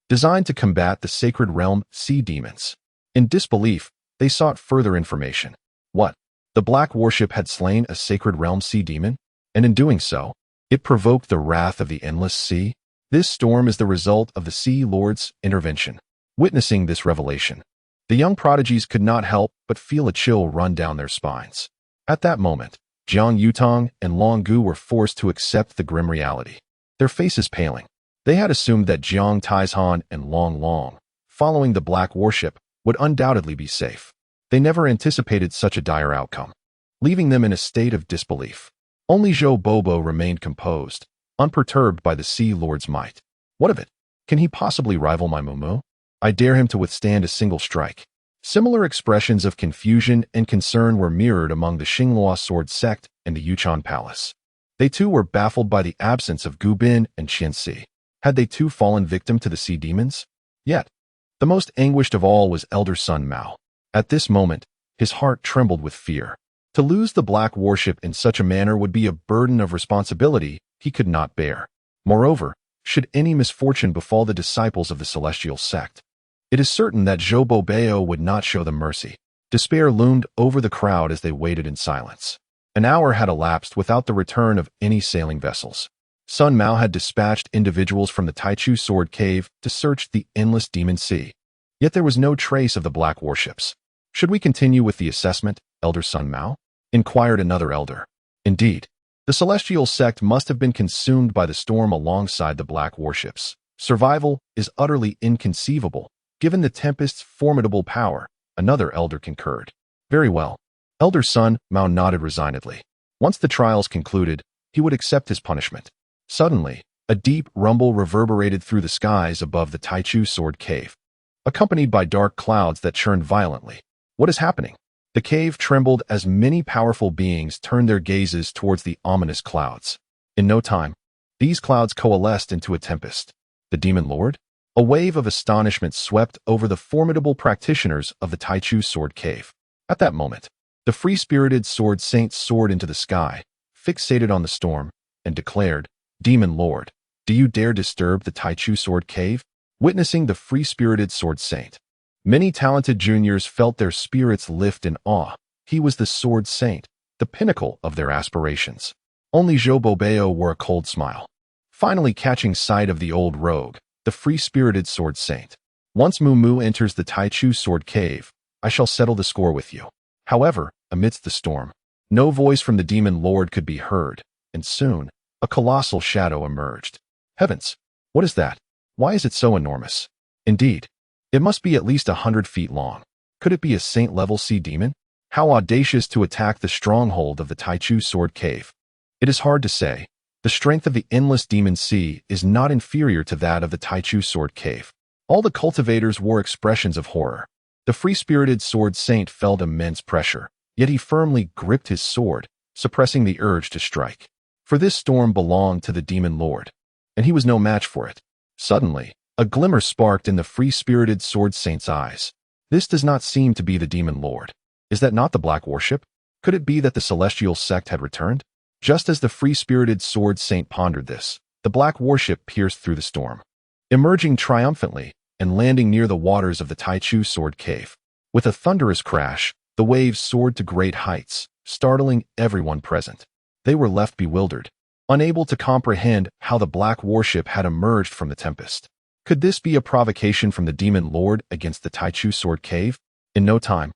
designed to combat the sacred realm sea demons. In disbelief, they sought further information. What? The black warship had slain a sacred realm sea demon? And in doing so, it provoked the wrath of the endless sea? This storm is the result of the Sea Lord's intervention. Witnessing this revelation, the young prodigies could not help but feel a chill run down their spines. At that moment, Jiang Yutong and Long Gu were forced to accept the grim reality, their faces paling. They had assumed that Jiang Taizhan and Long Long, following the black warship, would undoubtedly be safe. They never anticipated such a dire outcome, leaving them in a state of disbelief. Only Zhou Bobo remained composed, unperturbed by the Sea Lord's might. What of it? Can he possibly rival my Mumu? I dare him to withstand a single strike. Similar expressions of confusion and concern were mirrored among the Xinghua sword sect and the Yuchan Palace. They too were baffled by the absence of Gu Bin and Fiancée. Had they too fallen victim to the sea demons? Yet, the most anguished of all was elder son Mao. At this moment, his heart trembled with fear. To lose the black warship in such a manner would be a burden of responsibility he could not bear. Moreover, should any misfortune befall the disciples of the celestial sect, it is certain that Zhou Bobo would not show them mercy. Despair loomed over the crowd as they waited in silence. An hour had elapsed without the return of any sailing vessels. Sun Mao had dispatched individuals from the Taichu Sword Cave to search the endless demon sea. Yet there was no trace of the black warships. Should we continue with the assessment, Elder Sun Mao? Inquired another elder. Indeed, the celestial sect must have been consumed by the storm alongside the black warships. Survival is utterly inconceivable, given the tempest's formidable power, another elder concurred. Very well. Elder Sun Mao nodded resignedly. Once the trials concluded, he would accept his punishment. Suddenly, a deep rumble reverberated through the skies above the Taichu Sword Cave, accompanied by dark clouds that churned violently. What is happening? The cave trembled as many powerful beings turned their gazes towards the ominous clouds. In no time, these clouds coalesced into a tempest. The Demon Lord? A wave of astonishment swept over the formidable practitioners of the Taichu Sword Cave. At that moment, the free-spirited Sword Saint soared into the sky, fixated on the storm, and declared, "Demon Lord, do you dare disturb the Taichu Sword Cave?" Witnessing the free-spirited Sword Saint, many talented juniors felt their spirits lift in awe. He was the Sword Saint, the pinnacle of their aspirations. Only Zhou Bobeo wore a cold smile, finally catching sight of the old rogue, the free-spirited Sword Saint. "Once Mu enters the Taichu Sword Cave, I shall settle the score with you." However, amidst the storm, no voice from the Demon Lord could be heard, and soon, a colossal shadow emerged. Heavens! What is that? Why is it so enormous? Indeed, it must be at least 100 feet long. Could it be a saint-level sea demon? How audacious to attack the stronghold of the Taichu Sword Cave. It is hard to say. The strength of the endless demon sea is not inferior to that of the Taichu Sword Cave. All the cultivators wore expressions of horror. The free-spirited Sword Saint felt immense pressure, yet he firmly gripped his sword, suppressing the urge to strike. For this storm belonged to the Demon Lord, and he was no match for it. Suddenly, a glimmer sparked in the free-spirited Sword Saint's eyes. This does not seem to be the Demon Lord. Is that not the Black Worship? Could it be that the celestial sect had returned? Just as the free-spirited Sword Saint pondered this, the Black Worship pierced through the storm, emerging triumphantly and landing near the waters of the Taichu Sword Cave. With a thunderous crash, the waves soared to great heights, startling everyone present. They were left bewildered, unable to comprehend how the Black Worship had emerged from the tempest. Could this be a provocation from the Demon Lord against the Taichu Sword Cave? In no time,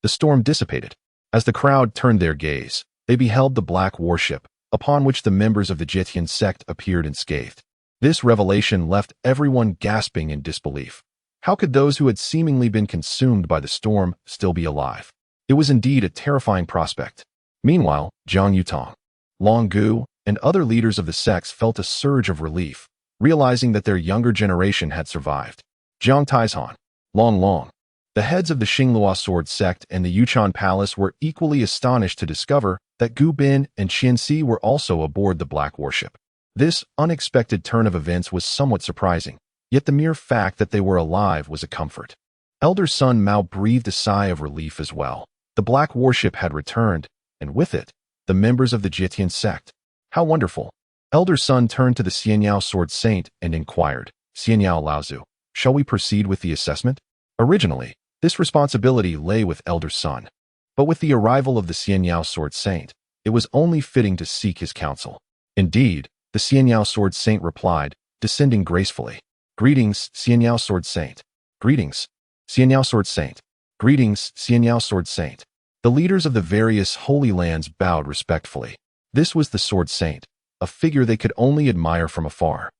the storm dissipated. As the crowd turned their gaze, they beheld the Black Worship, upon which the members of the Jitian sect appeared unscathed. This revelation left everyone gasping in disbelief. How could those who had seemingly been consumed by the storm still be alive? It was indeed a terrifying prospect. Meanwhile, Zhang Yutong, Long Gu, and other leaders of the sects felt a surge of relief, realizing that their younger generation had survived. Jiang Taizhan, Long, the heads of the Xinglua Sword sect and the Yuchan Palace were equally astonished to discover that Gu Bin and Fiancée were also aboard the Black Worship. This unexpected turn of events was somewhat surprising, yet the mere fact that they were alive was a comfort. Elder Sun Mao breathed a sigh of relief as well. The Black Worship had returned, and with it, the members of the Jitian sect. How wonderful! Elder Sun turned to the Xianyao Sword Saint and inquired, "Xianyao Laozu, shall we proceed with the assessment?" Originally, this responsibility lay with Elder Sun, but with the arrival of the Xianyao Sword Saint, it was only fitting to seek his counsel. Indeed, the Xianyao Sword Saint replied, descending gracefully, "Greetings, Xianyao Sword Saint. Greetings, Xianyao Sword Saint. Greetings, Xianyao Sword Saint." The leaders of the various holy lands bowed respectfully. This was the Sword Saint, a figure they could only admire from afar.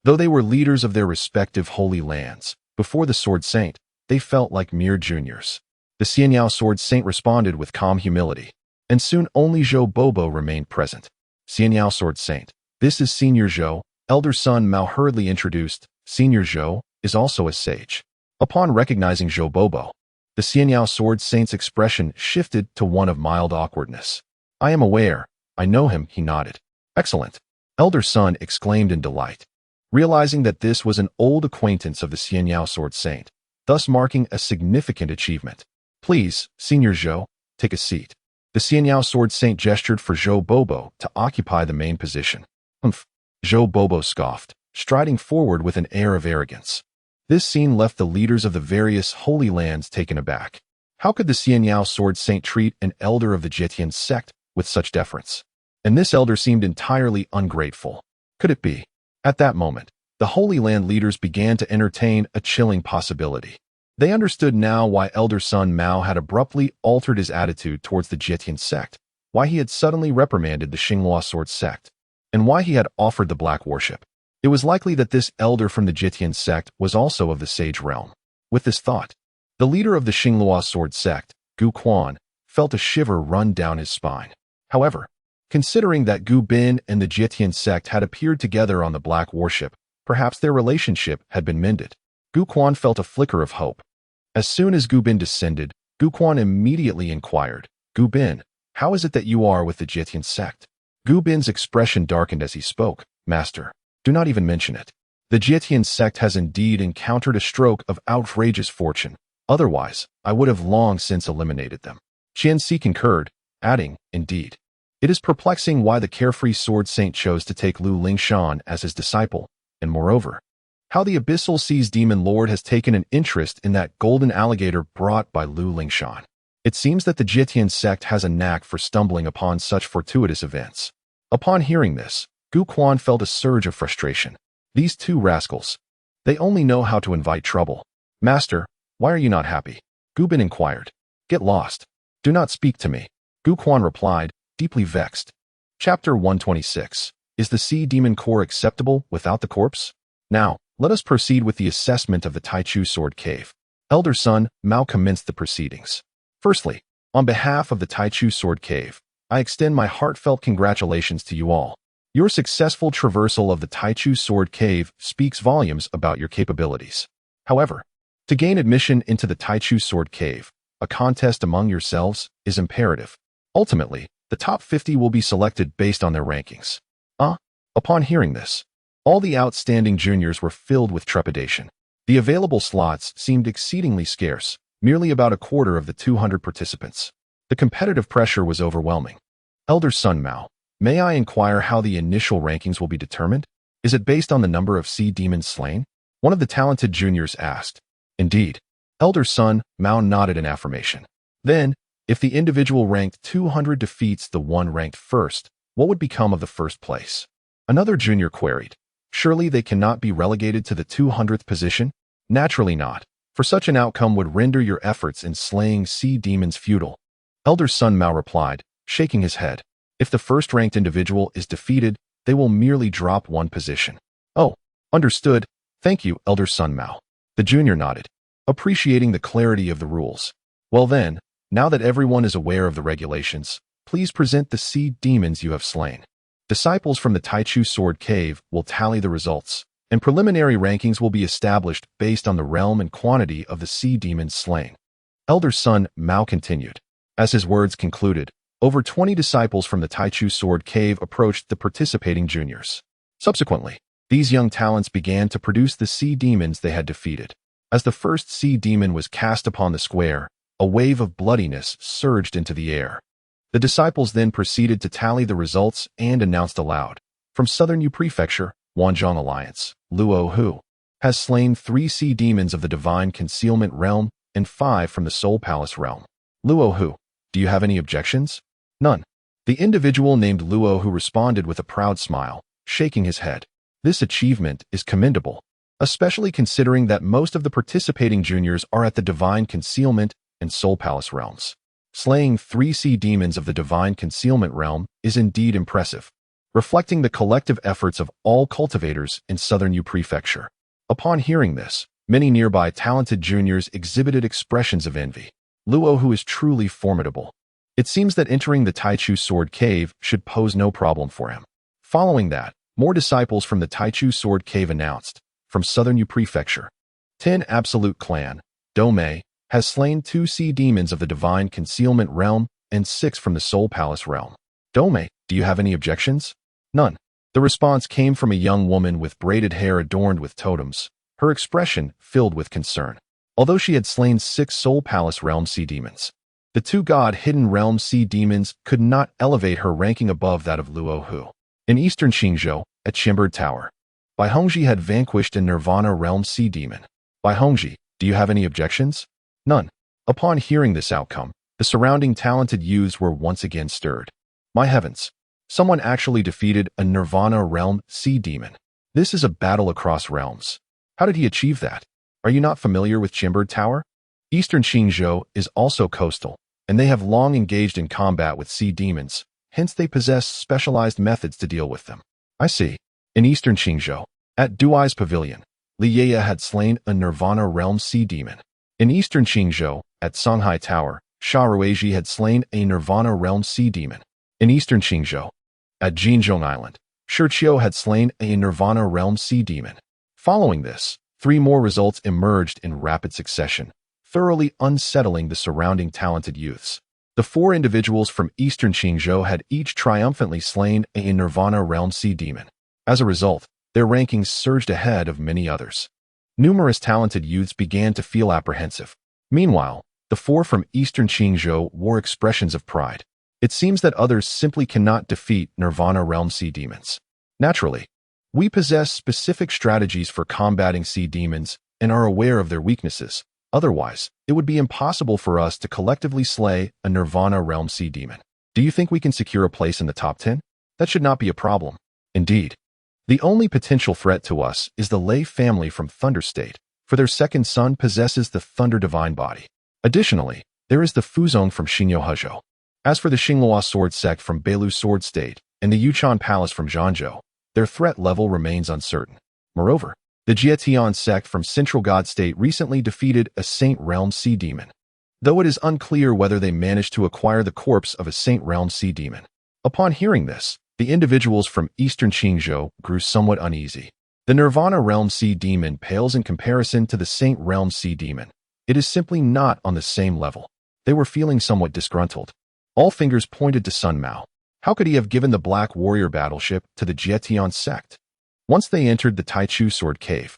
Though they were leaders of their respective holy lands, before the Sword Saint, they felt like mere juniors. The Xianyao Sword Saint responded with calm humility, and soon only Zhou Bobo remained present. "Xianyao Sword Saint, this is Senior Zhou," Elder Sun Mao hurriedly introduced. "Senior Zhou is also a sage." Upon recognizing Zhou Bobo, the Xianyao Sword Saint's expression shifted to one of mild awkwardness. "I am aware. I know him," he nodded. "Excellent," Elder Sun exclaimed in delight, realizing that this was an old acquaintance of the Xianyao Sword Saint, thus marking a significant achievement. "Please, Senior Zhou, take a seat." The Xianyao Sword Saint gestured for Zhou Bobo to occupy the main position. "Humph," Zhou Bobo scoffed, striding forward with an air of arrogance. This scene left the leaders of the various holy lands taken aback. How could the Xianyao Sword Saint treat an elder of the Jitian sect with such deference? And this elder seemed entirely ungrateful. Could it be? At that moment, the Holy Land leaders began to entertain a chilling possibility. They understood now why Elder Sun Mao had abruptly altered his attitude towards the Jitian sect, why he had suddenly reprimanded the Xinglua Sword sect, and why he had offered the Black Worship. It was likely that this elder from the Jitian sect was also of the sage realm. With this thought, the leader of the Xinglua Sword sect, Gu Quan, felt a shiver run down his spine. However, considering that Gu Bin and the Jitian sect had appeared together on the Black Worship, perhaps their relationship had been mended. Gu Quan felt a flicker of hope. As soon as Gu Bin descended, Gu Quan immediately inquired, "Gu Bin, how is it that you are with the Jitian sect?" Gu Bin's expression darkened as he spoke. "Master, do not even mention it. The Jietian sect has indeed encountered a stroke of outrageous fortune. Otherwise, I would have long since eliminated them. Fiancée concurred, adding, indeed. It is perplexing why the carefree sword saint chose to take Lu Lingshan as his disciple, and moreover, how the Abyssal Sea's demon lord has taken an interest in that golden alligator brought by Lu Lingshan. It seems that the Jietian sect has a knack for stumbling upon such fortuitous events. Upon hearing this, Gu Quan felt a surge of frustration. These two rascals. They only know how to invite trouble. Master, why are you not happy? Gu Bin inquired. Get lost. Do not speak to me. Gu Quan replied, deeply vexed. Chapter 126. Is the sea demon core acceptable without the corpse? Now, let us proceed with the assessment of the Taichu Sword Cave. Elder son, Mao commenced the proceedings. Firstly, on behalf of the Taichu Sword Cave, I extend my heartfelt congratulations to you all. Your successful traversal of the Taichu Sword Cave speaks volumes about your capabilities. However, to gain admission into the Taichu Sword Cave, a contest among yourselves is imperative. Ultimately, the top 50 will be selected based on their rankings. Upon hearing this, all the outstanding juniors were filled with trepidation. The available slots seemed exceedingly scarce, merely about a quarter of the 200 participants. The competitive pressure was overwhelming. Elder son Mao, may I inquire how the initial rankings will be determined? Is it based on the number of sea demons slain? One of the talented juniors asked. Indeed. Elder son Mao nodded in affirmation. Then, if the individual ranked 200 defeats the one ranked first, what would become of the first place? Another junior queried. Surely they cannot be relegated to the 200th position? Naturally not, for such an outcome would render your efforts in slaying sea demons futile. Elder son Mao replied, shaking his head. If the first-ranked individual is defeated, they will merely drop one position. Oh, understood. Thank you, Elder son Mao. The junior nodded, appreciating the clarity of the rules. Well then, now that everyone is aware of the regulations, please present the sea demons you have slain. Disciples from the Taichu Sword Cave will tally the results, and preliminary rankings will be established based on the realm and quantity of the sea demons slain. Elder son Mao continued. As his words concluded, over 20 disciples from the Taichu Sword Cave approached the participating juniors. Subsequently, these young talents began to produce the sea demons they had defeated. As the first sea demon was cast upon the square, a wave of bloodiness surged into the air. The disciples then proceeded to tally the results and announced aloud. From Southern Yu Prefecture, Wanzhong Alliance, Luo Hu has slain 3 sea demons of the Divine Concealment Realm and 5 from the Soul Palace Realm. Luo Hu, do you have any objections? None. The individual named Luo Hu responded with a proud smile, shaking his head. This achievement is commendable, especially considering that most of the participating juniors are at the Divine Concealment and Soul Palace realms. Slaying 3 sea demons of the Divine Concealment Realm is indeed impressive, reflecting the collective efforts of all cultivators in Southern Yu Prefecture. Upon hearing this, many nearby talented juniors exhibited expressions of envy. Luo Hu is truly formidable. It seems that entering the Taichu Sword Cave should pose no problem for him. Following that, more disciples from the Taichu Sword Cave announced, from Southern Yu Prefecture. 10 Absolute Clan, Domei, has slain 2 sea demons of the Divine Concealment Realm and 6 from the Soul Palace Realm. Domei, do you have any objections? None. The response came from a young woman with braided hair adorned with totems, her expression filled with concern. Although she had slain 6 Soul Palace Realm sea demons, the 2 God-hidden realm sea demons could not elevate her ranking above that of Luo Hu. In eastern Qingzhou, at Qianbird Tower, Bai Hongji had vanquished a Nirvana realm sea demon. Bai Hongji, do you have any objections? None. Upon hearing this outcome, the surrounding talented youths were once again stirred. My heavens! Someone actually defeated a Nirvana realm sea demon. This is a battle across realms. How did he achieve that? Are you not familiar with Qianbird Tower? Eastern Qingzhou is also coastal, and they have long engaged in combat with sea demons, hence they possess specialized methods to deal with them. I see. In Eastern Qingzhou, at Duai's Pavilion, Li Yeye had slain a Nirvana realm sea demon. In Eastern Qingzhou, at Songhai Tower, Sha Ruizhi had slain a Nirvana realm sea demon. In Eastern Qingzhou, at Jinzhong Island, Shi Qiu had slain a Nirvana realm sea demon. Following this, 3 more results emerged in rapid succession, thoroughly unsettling the surrounding talented youths. The 4 individuals from Eastern Qingzhou had each triumphantly slain a Nirvana realm sea demon. As a result, their rankings surged ahead of many others. Numerous talented youths began to feel apprehensive. Meanwhile, the four from Eastern Qingzhou wore expressions of pride. It seems that others simply cannot defeat Nirvana Realm Sea Demons. Naturally, we possess specific strategies for combating sea demons and are aware of their weaknesses. Otherwise, it would be impossible for us to collectively slay a Nirvana Realm Sea Demon. Do you think we can secure a place in the top 10? That should not be a problem. Indeed. The only potential threat to us is the Lei family from Thunder State, for their second son possesses the Thunder Divine Body. Additionally, there is the Fuzong from Xingyo Hezhou. As for the Xinghua Sword Sect from Beilu Sword State and the Yuchan Palace from Zhangzhou, their threat level remains uncertain. Moreover, the Jietian Sect from Central God State recently defeated a Saint Realm Sea Demon, though it is unclear whether they managed to acquire the corpse of a Saint Realm Sea Demon. Upon hearing this, the individuals from Eastern Qingzhou grew somewhat uneasy. The Nirvana Realm Sea Demon pales in comparison to the Saint Realm Sea Demon. It is simply not on the same level. They were feeling somewhat disgruntled. All fingers pointed to Sun Mao. How could he have given the Black Warrior battleship to the Jietian sect? Once they entered the Taichu Sword Cave,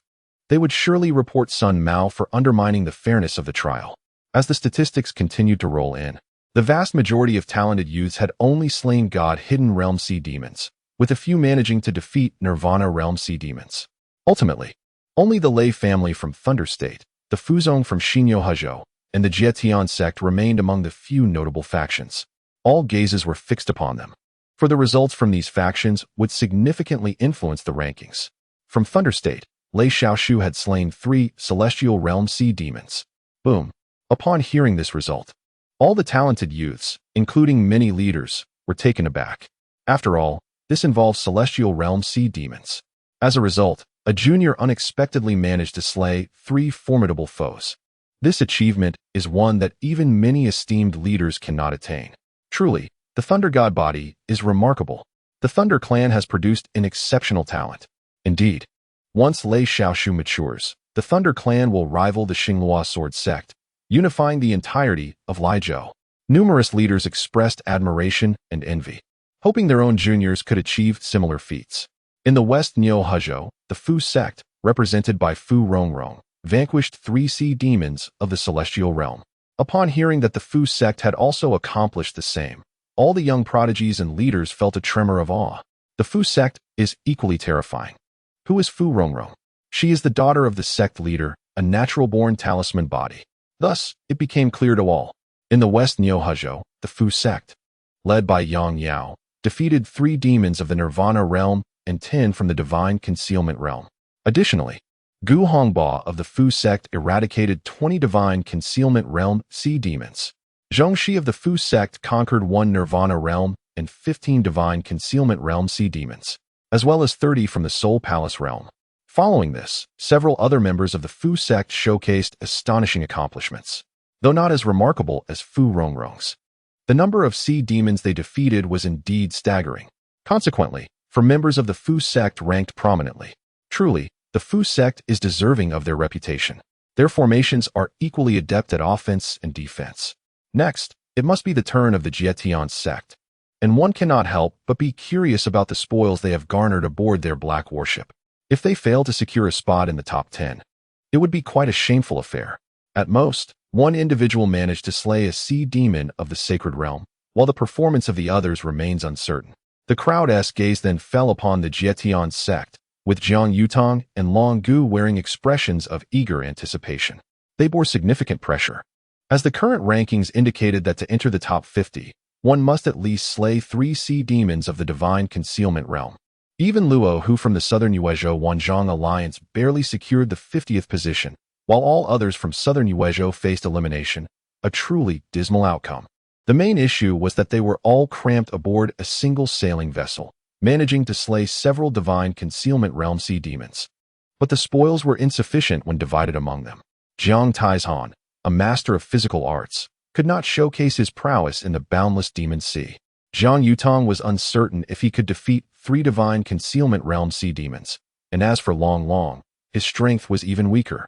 they would surely report Sun Mao for undermining the fairness of the trial. As the statistics continued to roll in, the vast majority of talented youths had only slain God-hidden Realm Sea Demons, with a few managing to defeat Nirvana Realm Sea Demons. Ultimately, only the Lei family from Thunder State, the Fuzong from Xingyo Hezhou, and the Jietian sect remained among the few notable factions. All gazes were fixed upon them, for the results from these factions would significantly influence the rankings. From Thunder State, Lei Xiaoshu had slain 3 Celestial Realm Sea Demons. Boom. Upon hearing this result, all the talented youths, including many leaders, were taken aback. After all, this involves Celestial Realm Sea Demons. As a result, a junior unexpectedly managed to slay 3 formidable foes. This achievement is one that even many esteemed leaders cannot attain. Truly, the Thunder God Body is remarkable. The Thunder Clan has produced an exceptional talent. Indeed, once Lei Xiaoshu matures, the Thunder Clan will rival the Xinghua Sword Sect, unifying the entirety of Liezhou. Numerous leaders expressed admiration and envy, hoping their own juniors could achieve similar feats. In the West Nyo Hezhou, the Fu sect, represented by Fu Rongrong, vanquished 3 sea demons of the celestial realm. Upon hearing that the Fu sect had also accomplished the same, all the young prodigies and leaders felt a tremor of awe. The Fu sect is equally terrifying. Who is Fu Rongrong? She is the daughter of the sect leader, a natural-born talisman body. Thus, it became clear to all. In the West Nyo Hezhou, the Fu sect, led by Yang Yao, defeated 3 demons of the Nirvana realm and 10 from the Divine Concealment realm. Additionally, Gu Hongba of the Fu sect eradicated 20 Divine Concealment realm sea demons. Zhongxi of the Fu sect conquered 1 Nirvana realm and 15 Divine Concealment realm sea demons, as well as 30 from the Soul Palace realm. Following this, several other members of the Fu sect showcased astonishing accomplishments, though not as remarkable as Fu Rongrong's. The number of sea demons they defeated was indeed staggering. Consequently, for members of the Fu sect ranked prominently, truly, the Fu sect is deserving of their reputation. Their formations are equally adept at offense and defense. Next, it must be the turn of the Jietian sect, and one cannot help but be curious about the spoils they have garnered aboard their black warship. If they fail to secure a spot in the top 10, it would be quite a shameful affair. At most, one individual managed to slay a sea demon of the sacred realm, while the performance of the others remains uncertain. The crowd's gaze then fell upon the Jietian sect, with Jiang Yutong and Long Gu wearing expressions of eager anticipation. They bore significant pressure, as the current rankings indicated that to enter the top 50, one must at least slay 3 sea demons of the Divine Concealment realm. Even Luo, who from the Southern Yuezhou Wanzhong alliance barely secured the 50th position, while all others from Southern Yuezhou faced elimination, a truly dismal outcome. The main issue was that they were all cramped aboard a single sailing vessel, managing to slay several Divine Concealment realm sea demons. But the spoils were insufficient when divided among them. Jiang Taizhan, a master of physical arts, could not showcase his prowess in the boundless demon sea. Jiang Yutong was uncertain if he could defeat 3 Divine Concealment realm sea demons, and as for Long Long, his strength was even weaker.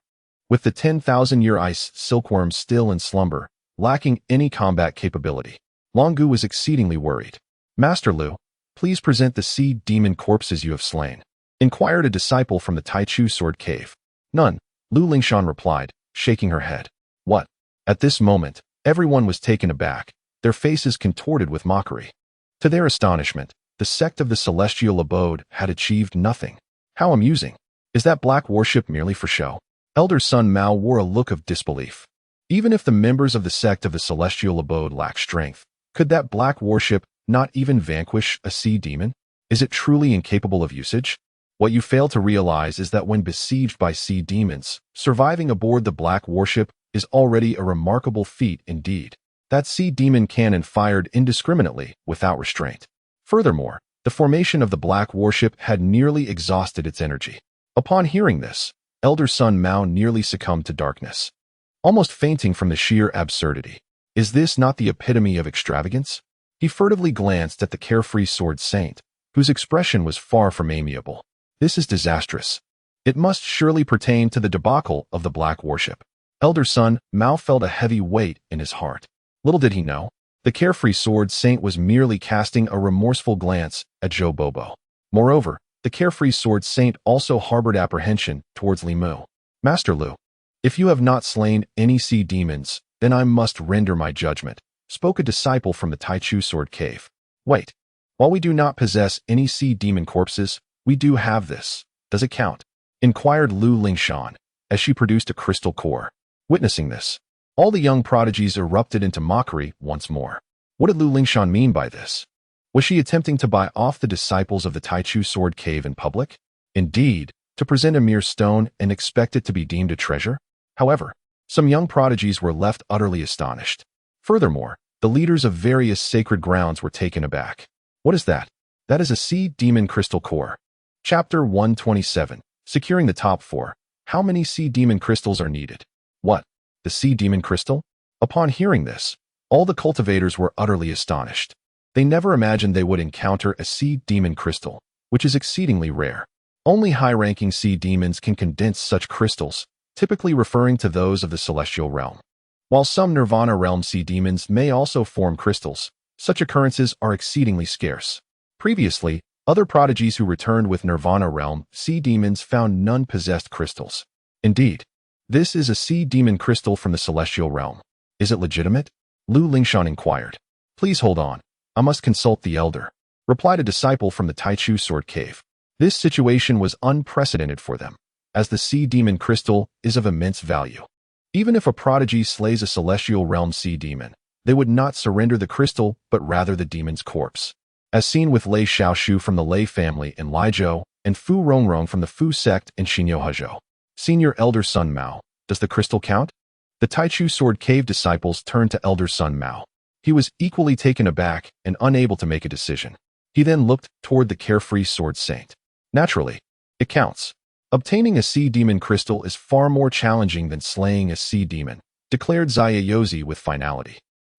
With the 10,000-year ice silkworm still in slumber, lacking any combat capability, Long Gu was exceedingly worried. Master Lu, please present the sea demon corpses you have slain. inquired a disciple from the Taichu Sword Cave. None, Lu Lingshan replied, shaking her head. What? At this moment, everyone was taken aback, their faces contorted with mockery. To their astonishment, the sect of the Celestial Abode had achieved nothing. How amusing. Is that black worship merely for show? Elder Sun Mao wore a look of disbelief. Even if the members of the sect of the Celestial Abode lack strength, could that black worship not even vanquish a sea demon? Is it truly incapable of usage? What you fail to realize is that when besieged by sea demons, surviving aboard the black warship is already a remarkable feat indeed. That sea demon cannon fired indiscriminately, without restraint. Furthermore, the formation of the black warship had nearly exhausted its energy. Upon hearing this, Elder Sun Mao nearly succumbed to darkness, almost fainting from the sheer absurdity. Is this not the epitome of extravagance? He furtively glanced at the carefree sword saint, whose expression was far from amiable. This is disastrous. It must surely pertain to the debacle of the black warship. Elder Sun Mao felt a heavy weight in his heart. Little did he know, the carefree sword saint was merely casting a remorseful glance at Zhou Bobo. Moreover, the carefree sword saint also harbored apprehension towards Li Mu. Master Lu, if you have not slain any sea demons, then I must render my judgment, spoke a disciple from the Taichu Sword Cave. Wait, while we do not possess any sea demon corpses, we do have this. Does it count? Inquired Lu Lingshan, as she produced a crystal core. Witnessing this, all the young prodigies erupted into mockery once more. What did Lu Lingshan mean by this? Was she attempting to buy off the disciples of the Taichu Sword Cave in public? Indeed, to present a mere stone and expect it to be deemed a treasure? However, some young prodigies were left utterly astonished. Furthermore, the leaders of various sacred grounds were taken aback. What is that? That is a sea demon crystal core. Chapter 127. Securing the top 4. How many sea demon crystals are needed? What? The sea demon crystal? Upon hearing this, all the cultivators were utterly astonished. They never imagined they would encounter a sea demon crystal, which is exceedingly rare. Only high-ranking sea demons can condense such crystals, typically referring to those of the celestial realm. While some Nirvana realm sea demons may also form crystals, such occurrences are exceedingly scarce. Previously, other prodigies who returned with Nirvana realm sea demons found none possessed crystals. Indeed, this is a sea demon crystal from the celestial realm. Is it legitimate? Lu Lingshan inquired. Please hold on. I must consult the elder, replied a disciple from the Taichu Sword Cave. This situation was unprecedented for them, as the sea demon crystal is of immense value. Even if a prodigy slays a celestial realm sea demon, they would not surrender the crystal but rather the demon's corpse. As seen with Lei Xiaoshu from the Lei family in Laizhou and Fu Rongrong from the Fu sect in Xinyohezhou. Senior Elder Sun Mao, does the crystal count? The Taichu Sword Cave disciples turned to Elder Sun Mao. He was equally taken aback and unable to make a decision. He then looked toward the carefree sword saint. Naturally, it counts. Obtaining a sea demon crystal is far more challenging than slaying a sea demon, declared Zayayozi with finality.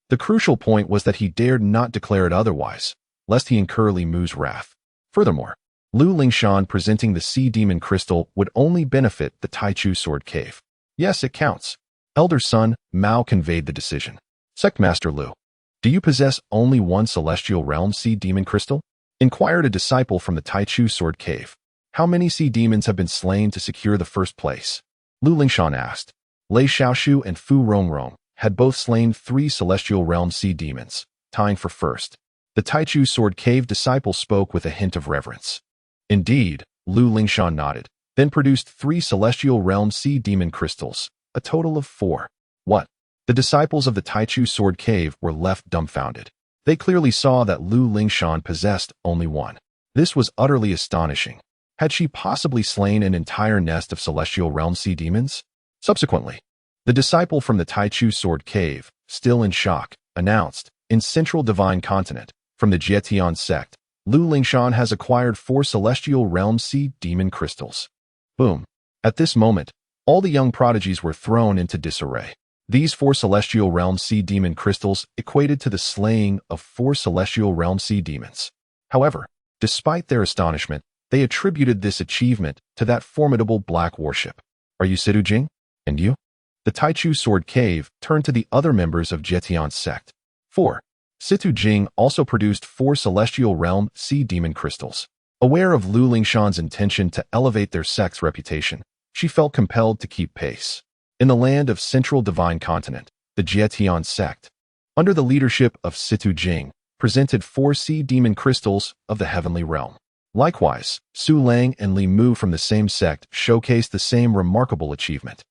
The crucial point was that he dared not declare it otherwise, lest he incur Li Mu's wrath. Furthermore, Lu Lingshan presenting the sea demon crystal would only benefit the Taichu Sword Cave. Yes, it counts. Elder Sun Mao conveyed the decision. Sectmaster Lu, do you possess only one celestial realm sea demon crystal? Inquired a disciple from the Taichu Sword Cave. How many sea demons have been slain to secure the first place? Lu Lingshan asked. Lei Xiaoshu and Fu Rongrong had both slain 3 celestial realm sea demons, tying for first. The Taichu Sword Cave disciple spoke with a hint of reverence. Indeed, Lu Lingshan nodded, then produced 3 celestial realm sea demon crystals, a total of 4. What? The disciples of the Taichu Sword Cave were left dumbfounded. They clearly saw that Lu Lingshan possessed only one. This was utterly astonishing. Had she possibly slain an entire nest of celestial realm sea demons? Subsequently, the disciple from the Taichu Sword Cave, still in shock, announced, in Central Divine Continent, from the Jietian sect, Lu Lingshan has acquired 4 celestial realm sea demon crystals. Boom. At this moment, all the young prodigies were thrown into disarray. These 4 celestial realm sea demon crystals equated to the slaying of 4 celestial realm sea demons. However, despite their astonishment, they attributed this achievement to that formidable black warship. Are you Sidu Jing? And you? The Taichu Sword Cave turned to the other members of Jietian's sect. 4. Situ Jing also produced 4 celestial realm sea demon crystals. Aware of Lu Lingshan's intention to elevate their sect's reputation, she felt compelled to keep pace. In the land of Central Divine Continent, the Jietian sect, under the leadership of Situ Jing, presented 4 sea demon crystals of the heavenly realm. Likewise, Su Lang and Li Mu from the same sect showcased the same remarkable achievement.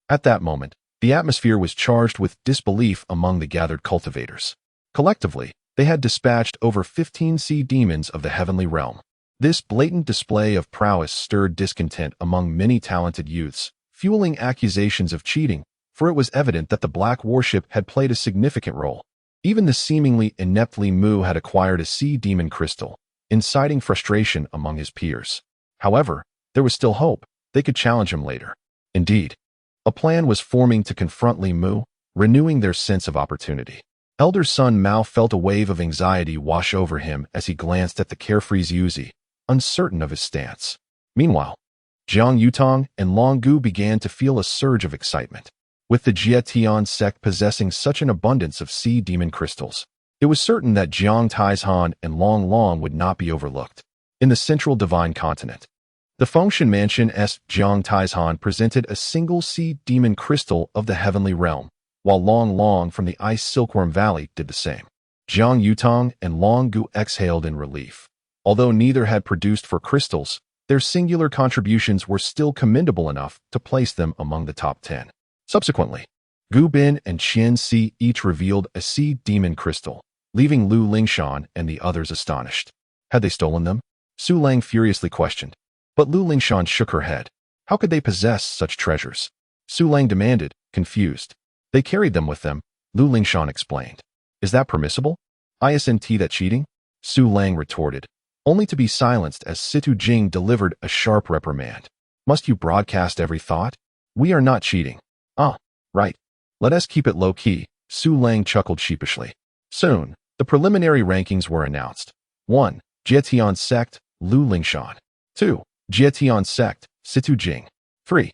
At that moment, the atmosphere was charged with disbelief among the gathered cultivators. Collectively, they had dispatched over 15 sea demons of the heavenly realm. This blatant display of prowess stirred discontent among many talented youths, fueling accusations of cheating, for it was evident that the black warship had played a significant role. Even the seemingly inept Li Mu had acquired a sea demon crystal, inciting frustration among his peers. However, there was still hope. They could challenge him later. Indeed, a plan was forming to confront Li Mu, renewing their sense of opportunity. Elder son Mao felt a wave of anxiety wash over him as he glanced at the carefree Yuzi, uncertain of his stance. Meanwhile, Jiang Yutong and Long Gu began to feel a surge of excitement. With the Jietian sect possessing such an abundance of sea demon crystals, it was certain that Jiang Taizhan and Long Long would not be overlooked. In the Central Divine Continent, the Fengshan Mansion's Jiang Taizhan presented a single sea demon crystal of the heavenly realm, while Long Long from the Ice Silkworm Valley did the same. Jiang Yutong and Long Gu exhaled in relief. Although neither had produced 4 crystals, their singular contributions were still commendable enough to place them among the top 10. Subsequently, Gu Bin and Qian Si each revealed a sea demon crystal, leaving Lu Lingshan and the others astonished. Had they stolen them? Su Lang furiously questioned. But Lu Lingshan shook her head. How could they possess such treasures? Su Lang demanded, confused. They carried them with them, Lu Lingshan explained. Is that permissible? Isn't that cheating? Su Lang retorted, only to be silenced as Situ Jing delivered a sharp reprimand. Must you broadcast every thought? We are not cheating. Ah, right. Let us keep it low-key, Su Lang chuckled sheepishly. Soon, the preliminary rankings were announced. 1. Jietian sect, Lu Lingshan. 2. Jietian sect, Situ Jing. 3.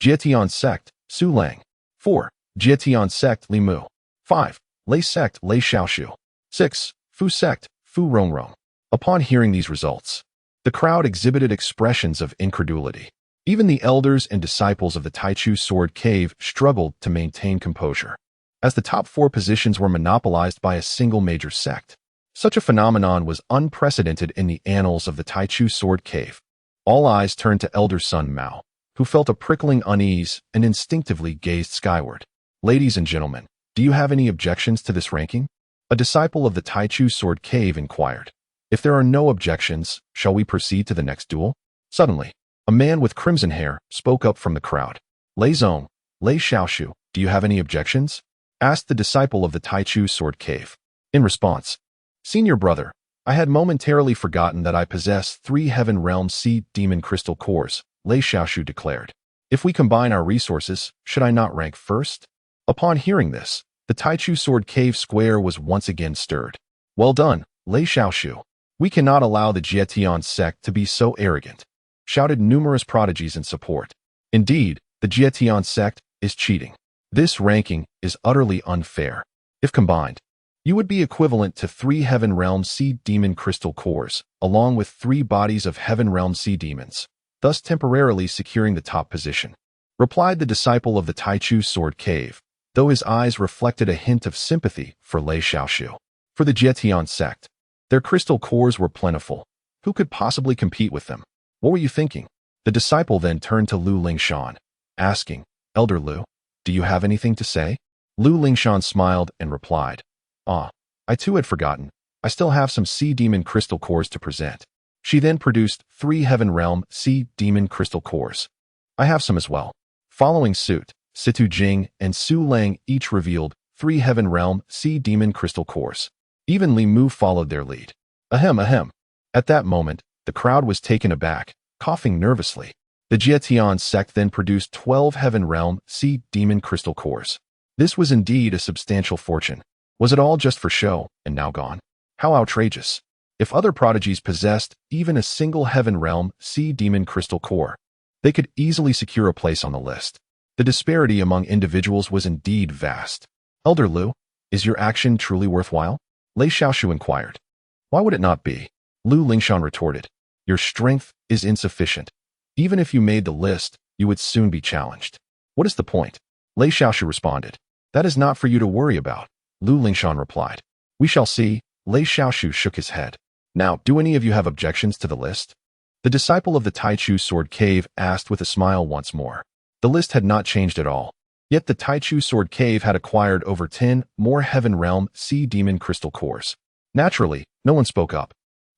Jietian sect, Su Lang. 4. Jietian sect, Li Mu. 5. Lei sect, Lei Xiaoshu. 6. Fu sect, Fu Rongrong. Upon hearing these results, the crowd exhibited expressions of incredulity. Even the elders and disciples of the Taichu Sword Cave struggled to maintain composure, as the top 4 positions were monopolized by a single major sect. Such a phenomenon was unprecedented in the annals of the Taichu Sword Cave. All eyes turned to elder son Mao, who felt a prickling unease and instinctively gazed skyward. Ladies and gentlemen, do you have any objections to this ranking? A disciple of the Taichu Sword Cave inquired. If there are no objections, shall we proceed to the next duel? Suddenly, a man with crimson hair spoke up from the crowd. Lei Zong, Lei Xiaoshu, do you have any objections? Asked the disciple of the Taichu Sword Cave. In response, Senior brother, I had momentarily forgotten that I possess 3 Heaven Realm Sea Demon Crystal Cores, Lei Xiaoshu declared. If we combine our resources, should I not rank first? Upon hearing this, the Taichu Sword Cave square was once again stirred. Well done, Lei Xiaoshu. We cannot allow the Jietian sect to be so arrogant, shouted numerous prodigies in support. Indeed, the Jietian sect is cheating. This ranking is utterly unfair. If combined, you would be equivalent to 3 Heaven Realm Sea Demon Crystal Cores, along with 3 bodies of Heaven Realm Sea Demons, thus temporarily securing the top position, replied the disciple of the Taichu Sword Cave, though his eyes reflected a hint of sympathy for Lei Xiaoshu. For the Jietian sect, their crystal cores were plentiful. Who could possibly compete with them? What were you thinking? The disciple then turned to Lu Lingshan, asking, Elder Lu, do you have anything to say? Lu Lingshan smiled and replied, I too had forgotten. I still have some Sea Demon Crystal Cores to present. She then produced 3 Heaven Realm Sea Demon Crystal Cores. I have some as well. Following suit, Situ Jing and Su Lang each revealed 3 Heaven Realm Sea Demon Crystal Cores. Even Li Mu followed their lead. Ahem, ahem. At that moment, the crowd was taken aback, coughing nervously. The Jietian sect then produced 12 Heaven Realm Sea Demon Crystal Cores. This was indeed a substantial fortune. Was it all just for show, and now gone? How outrageous. If other prodigies possessed even a single Heaven Realm Sea Demon Crystal Core, they could easily secure a place on the list. The disparity among individuals was indeed vast. Elder Lu, is your action truly worthwhile? Lei Xiaoshu inquired. Why would it not be? Lu Lingshan retorted. Your strength is insufficient. Even if you made the list, you would soon be challenged. What is the point? Lei Xiaoshu responded. That is not for you to worry about, Lu Lingshan replied. We shall see. Lei Xiaoshu shook his head. Now, do any of you have objections to the list? The disciple of the Taichu Sword Cave asked with a smile once more. The list had not changed at all. Yet the Taichu Sword Cave had acquired over 10 more Heaven Realm Sea Demon Crystal Cores. Naturally, no one spoke up.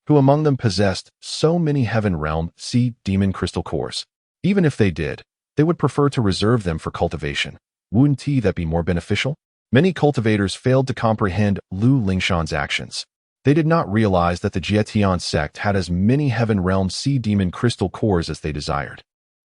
Who among them possessed so many Heaven Realm Sea Demon Crystal Cores? Even if they did, they would prefer to reserve them for cultivation. Wouldn't that be more beneficial? Many cultivators failed to comprehend Lu Lingshan's actions. They did not realize that the Jietian sect had as many Heaven Realm Sea Demon Crystal Cores as they desired.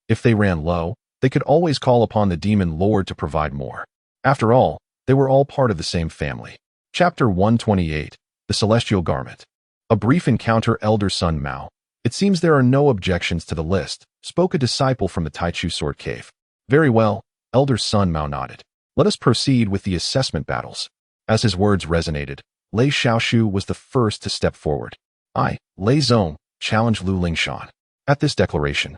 If they ran low, they could always call upon the Demon Lord to provide more. After all, they were all part of the same family. Chapter 128, The Celestial Garment. A brief encounter. Elder Sun Mao. It seems there are no objections to the list, spoke a disciple from the Taichu Sword Cave. Very well, Elder Sun Mao nodded. Let us proceed with the assessment battles. As his words resonated, Lei Xiaoshu was the first to step forward. I, Lei Zong, challenged Lu Lingshan. At this declaration,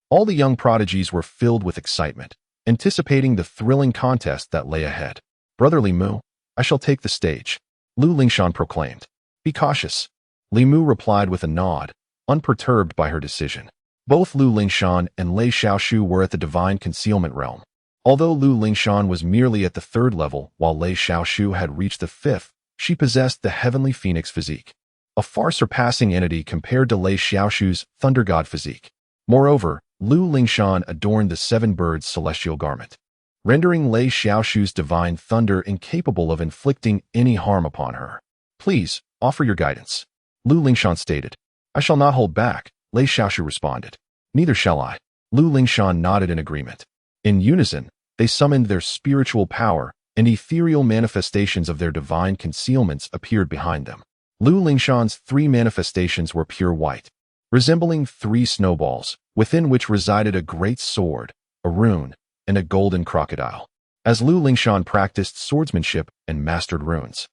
all the young prodigies were filled with excitement, anticipating the thrilling contest that lay ahead. Brother Li Mu, I shall take the stage, Lu Lingshan proclaimed. Be cautious. Li Mu replied with a nod, unperturbed by her decision. Both Lu Lingshan and Lei Xiaoshu were at the Divine Concealment Realm. Although Lu Lingshan was merely at the 3rd level while Lei Xiaoshu had reached the 5th, she possessed the Heavenly Phoenix physique, a far surpassing entity compared to Lei Xiaoshu's Thunder God physique. Moreover, Lu Lingshan adorned the 7 birds celestial garment, rendering Lei Xiaoshu's divine thunder incapable of inflicting any harm upon her. Please, offer your guidance, Lu Lingshan stated. I shall not hold back, Lei Xiaoshu responded. Neither shall I. Lu Lingshan nodded in agreement. In unison, they summoned their spiritual power, and ethereal manifestations of their divine concealments appeared behind them. Lu Lingshan's 3 manifestations were pure white, resembling 3 snowballs, within which resided a great sword, a rune, and a golden crocodile. As Lu Lingshan practiced swordsmanship and mastered runes,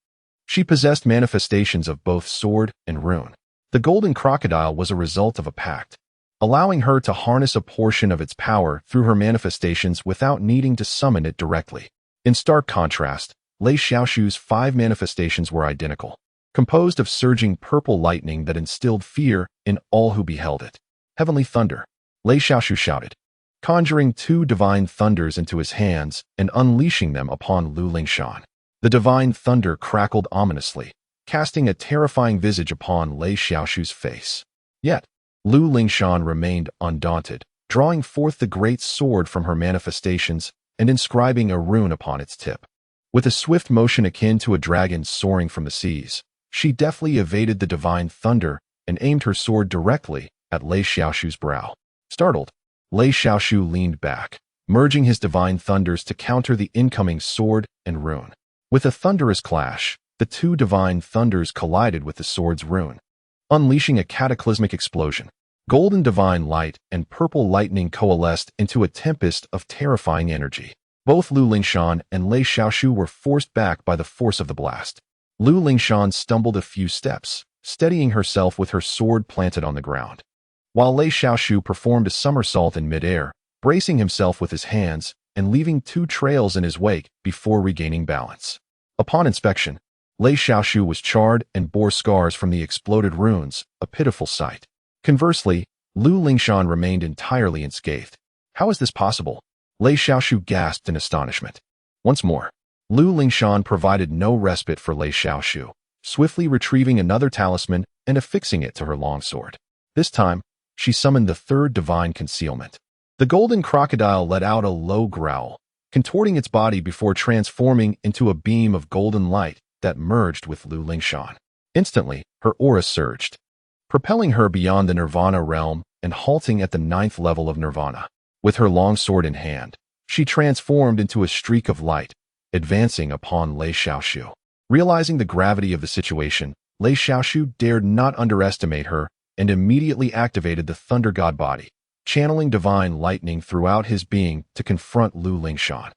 she possessed manifestations of both sword and rune. The golden crocodile was a result of a pact, allowing her to harness a portion of its power through her manifestations without needing to summon it directly. In stark contrast, Lei Xiaoshu's 5 manifestations were identical, composed of surging purple lightning that instilled fear in all who beheld it. Heavenly thunder, Lei Xiaoshu shouted, conjuring 2 divine thunders into his hands and unleashing them upon Lu Lingshan. The divine thunder crackled ominously, casting a terrifying visage upon Lei Xiaoshu's face. Yet, Lu Lingshan remained undaunted, drawing forth the great sword from her manifestations and inscribing a rune upon its tip. With a swift motion akin to a dragon soaring from the seas, she deftly evaded the divine thunder and aimed her sword directly at Lei Xiaoshu's brow. Startled, Lei Xiaoshu leaned back, merging his divine thunders to counter the incoming sword and rune. With a thunderous clash, the 2 divine thunders collided with the sword's rune, unleashing a cataclysmic explosion. Golden divine light and purple lightning coalesced into a tempest of terrifying energy. Both Lu Lingshan and Lei Xiaoshu were forced back by the force of the blast. Lu Lingshan stumbled a few steps, steadying herself with her sword planted on the ground, while Lei Xiaoshu performed a somersault in midair, bracing himself with his hands and leaving 2 trails in his wake before regaining balance. Upon inspection, Lei Xiaoshu was charred and bore scars from the exploded runes, a pitiful sight. Conversely, Lu Lingshan remained entirely unscathed. How is this possible? Lei Xiaoshu gasped in astonishment. Once more, Lu Lingshan provided no respite for Lei Xiaoshu, swiftly retrieving another talisman and affixing it to her longsword. This time, she summoned the 3rd divine concealment. The golden crocodile let out a low growl, contorting its body before transforming into a beam of golden light that merged with Lu Lingshan. Instantly, her aura surged, propelling her beyond the Nirvana realm and halting at the 9th level of Nirvana. With her longsword in hand, she transformed into a streak of light, advancing upon Lei Xiaoshu. Realizing the gravity of the situation, Lei Xiaoshu dared not underestimate her and immediately activated the Thunder God body, channeling divine lightning throughout his being to confront Lu Lingshan.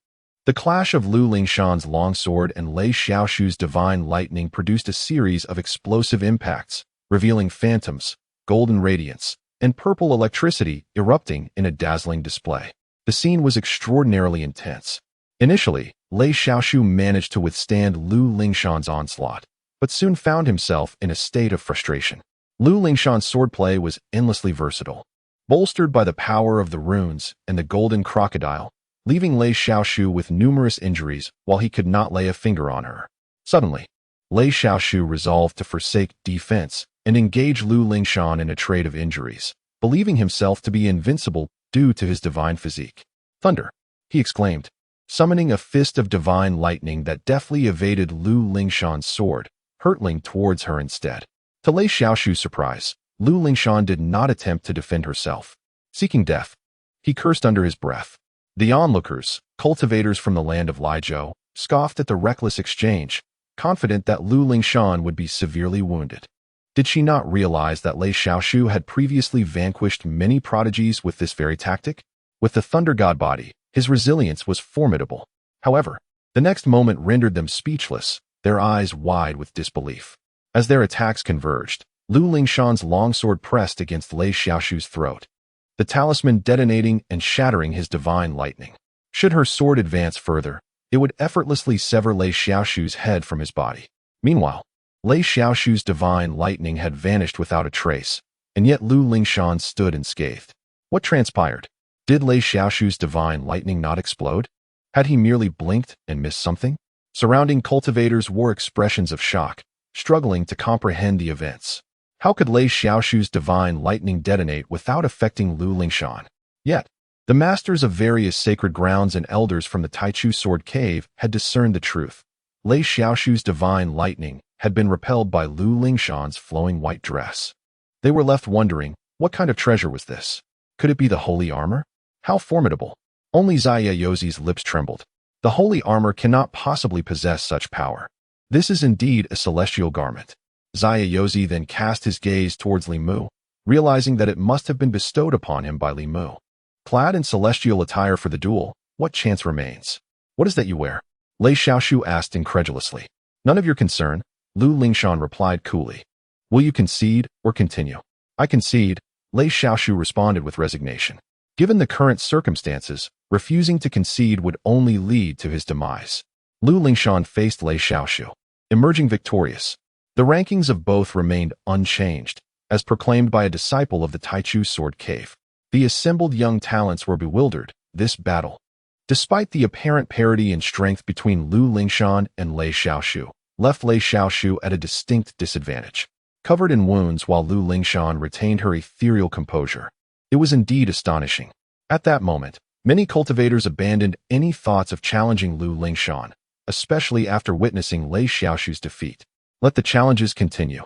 The clash of Lu Lingshan's longsword and Lei Xiaoshu's divine lightning produced a series of explosive impacts, revealing phantoms, golden radiance, and purple electricity erupting in a dazzling display. The scene was extraordinarily intense. Initially, Lei Xiaoshu managed to withstand Lu Lingshan's onslaught, but soon found himself in a state of frustration. Lu Lingshan's swordplay was endlessly versatile, bolstered by the power of the runes and the golden crocodile, leaving Lei Xiaoshu with numerous injuries while he could not lay a finger on her. Suddenly, Lei Xiaoshu resolved to forsake defense and engage Lu Lingshan in a trade of injuries, believing himself to be invincible due to his divine physique. "Thunder!" he exclaimed, summoning a fist of divine lightning that deftly evaded Lu Lingshan's sword, hurtling towards her instead. To Lei Xiaoshu's surprise, Lu Lingshan did not attempt to defend herself. Seeking death, he cursed under his breath. The onlookers, cultivators from the land of Lijiao, scoffed at the reckless exchange, confident that Lu Lingshan would be severely wounded. Did she not realize that Lei Xiaoshu had previously vanquished many prodigies with this very tactic? With the Thunder God body, his resilience was formidable. However, the next moment rendered them speechless, their eyes wide with disbelief. As their attacks converged, Lu Lingshan's longsword pressed against Lei Xiaoshu's throat, the talisman detonating and shattering his divine lightning. Should her sword advance further, it would effortlessly sever Lei Xiaoshu's head from his body. Meanwhile, Lei Xiaoshu's divine lightning had vanished without a trace, and yet Lu Lingshan stood unscathed. What transpired? Did Lei Xiaoshu's divine lightning not explode? Had he merely blinked and missed something? Surrounding cultivators wore expressions of shock, struggling to comprehend the events. How could Lei Xiaoshu's divine lightning detonate without affecting Lu Lingshan? Yet, the masters of various sacred grounds and elders from the Taichu Sword Cave had discerned the truth. Lei Xiaoshu's divine lightning had been repelled by Lu Lingshan's flowing white dress. They were left wondering, what kind of treasure was this? Could it be the holy armor? How formidable! Only Xia Yozi's lips trembled. The holy armor cannot possibly possess such power. This is indeed a celestial garment. Xia Yozi then cast his gaze towards Li Mu, realizing that it must have been bestowed upon him by Li Mu. Clad in celestial attire for the duel, what chance remains? What is that you wear? Lei Xiaoshu asked incredulously. None of your concern, Lu Lingshan replied coolly. Will you concede or continue? I concede, Lei Xiaoshu responded with resignation. Given the current circumstances, refusing to concede would only lead to his demise. Lu Lingshan faced Lei Xiaoshu, emerging victorious. The rankings of both remained unchanged, as proclaimed by a disciple of the Taichu Sword Cave. The assembled young talents were bewildered. This battle, despite the apparent parity in strength between Lu Lingshan and Lei Xiaoshu, left Lei Xiaoshu at a distinct disadvantage. Covered in wounds while Lu Lingshan retained her ethereal composure. It was indeed astonishing. At that moment, many cultivators abandoned any thoughts of challenging Lu Lingshan, especially after witnessing Lei Xiaoshu's defeat. Let the challenges continue.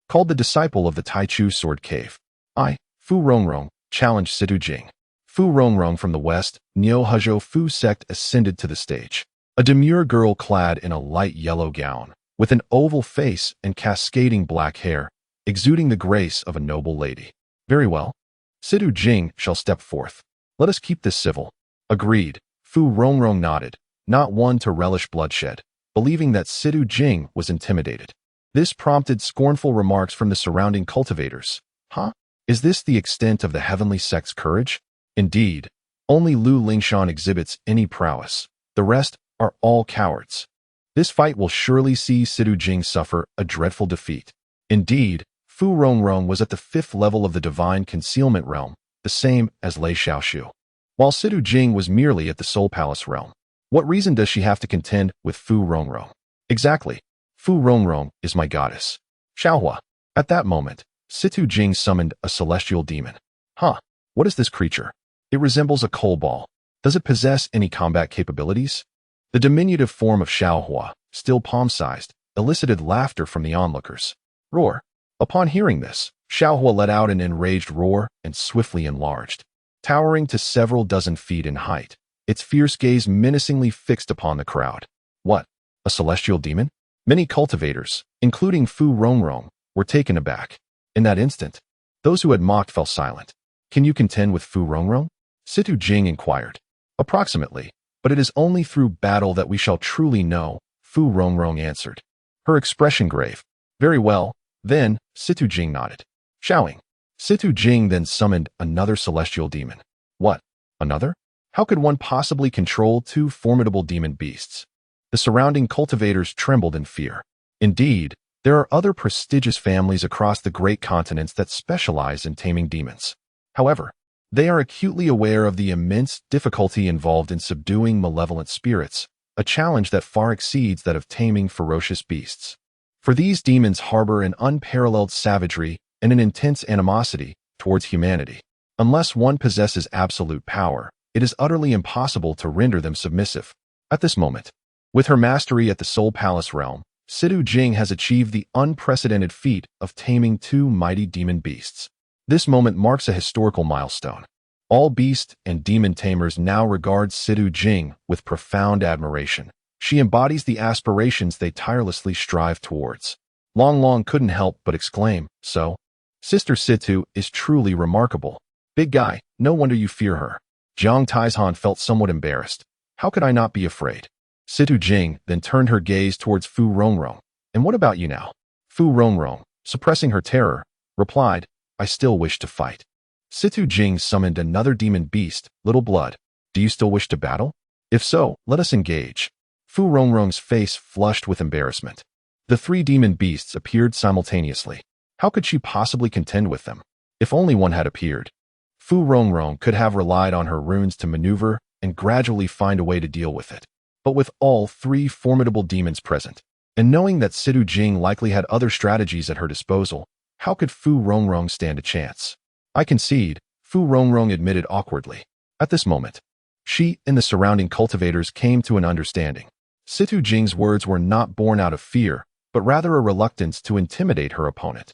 Called the disciple of the Taichu Sword Cave. I, Fu Rongrong, challenged Situ Jing. Fu Rongrong from the west, Niu Hezhou Fu sect ascended to the stage. A demure girl clad in a light yellow gown, with an oval face and cascading black hair, exuding the grace of a noble lady. Very well. Situ Jing shall step forth. Let us keep this civil. Agreed. Fu Rongrong nodded, not one to relish bloodshed, believing that Situ Jing was intimidated. This prompted scornful remarks from the surrounding cultivators. Huh? Is this the extent of the heavenly sect's courage? Indeed, only Lu Lingshan exhibits any prowess. The rest are all cowards. This fight will surely see Situ Jing suffer a dreadful defeat. Indeed, Fu Rongrong was at the 5th level of the divine concealment realm, the same as Lei Xiaoshu, while Situ Jing was merely at the Soul Palace realm. What reason does she have to contend with Fu Rongrong? Exactly. Fu Rongrong is my goddess. Xiaohua. At that moment, Situ Jing summoned a celestial demon. Huh, what is this creature? It resembles a coal ball. Does it possess any combat capabilities? The diminutive form of Xiaohua, still palm-sized, elicited laughter from the onlookers. Roar. Upon hearing this, Xiaohua let out an enraged roar and swiftly enlarged. Towering to several dozen feet in height, its fierce gaze menacingly fixed upon the crowd. What? A celestial demon? Many cultivators, including Fu Rongrong, were taken aback. In that instant, those who had mocked fell silent. Can you contend with Fu Rongrong? Situ Jing inquired. Approximately, but it is only through battle that we shall truly know, Fu Rongrong answered. Her expression grave. Very well, then, Situ Jing nodded. Xiaoing. Situ Jing then summoned another celestial demon. What? Another? How could one possibly control two formidable demon beasts? The surrounding cultivators trembled in fear. Indeed, there are other prestigious families across the great continents that specialize in taming demons. However, they are acutely aware of the immense difficulty involved in subduing malevolent spirits, a challenge that far exceeds that of taming ferocious beasts. For these demons harbor an unparalleled savagery and an intense animosity towards humanity. Unless one possesses absolute power, it is utterly impossible to render them submissive. At this moment, with her mastery at the Soul Palace realm, Situ Jing has achieved the unprecedented feat of taming two mighty demon beasts. This moment marks a historical milestone. All beast and demon tamers now regard Situ Jing with profound admiration. She embodies the aspirations they tirelessly strive towards. Long Long couldn't help but exclaim, "So, Sister Situ is truly remarkable. Big guy, no wonder you fear her." Jiang Taizhan felt somewhat embarrassed. How could I not be afraid? Situ Jing then turned her gaze towards Fu Rongrong. And what about you now? Fu Rongrong, suppressing her terror, replied, I still wish to fight. Situ Jing summoned another demon beast, Little Blood. Do you still wish to battle? If so, let us engage. Fu Rongrong's face flushed with embarrassment. The three demon beasts appeared simultaneously. How could she possibly contend with them? If only one had appeared. Fu Rongrong could have relied on her runes to maneuver and gradually find a way to deal with it. But with all three formidable demons present, and knowing that Situ Jing likely had other strategies at her disposal, how could Fu Rongrong stand a chance? I concede, Fu Rongrong admitted awkwardly. At this moment, she and the surrounding cultivators came to an understanding. Situ Jing's words were not born out of fear, but rather a reluctance to intimidate her opponent.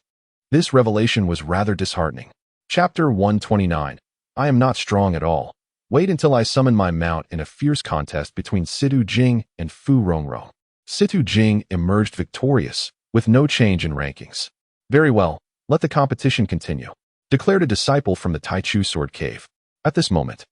This revelation was rather disheartening. Chapter 129. I am not strong at all. Wait until I summon my mount in a fierce contest between Situ Jing and Fu Rongrong. Situ Jing emerged victorious, with no change in rankings. Very well, let the competition continue, declared a disciple from the Taichu Sword Cave. At this moment,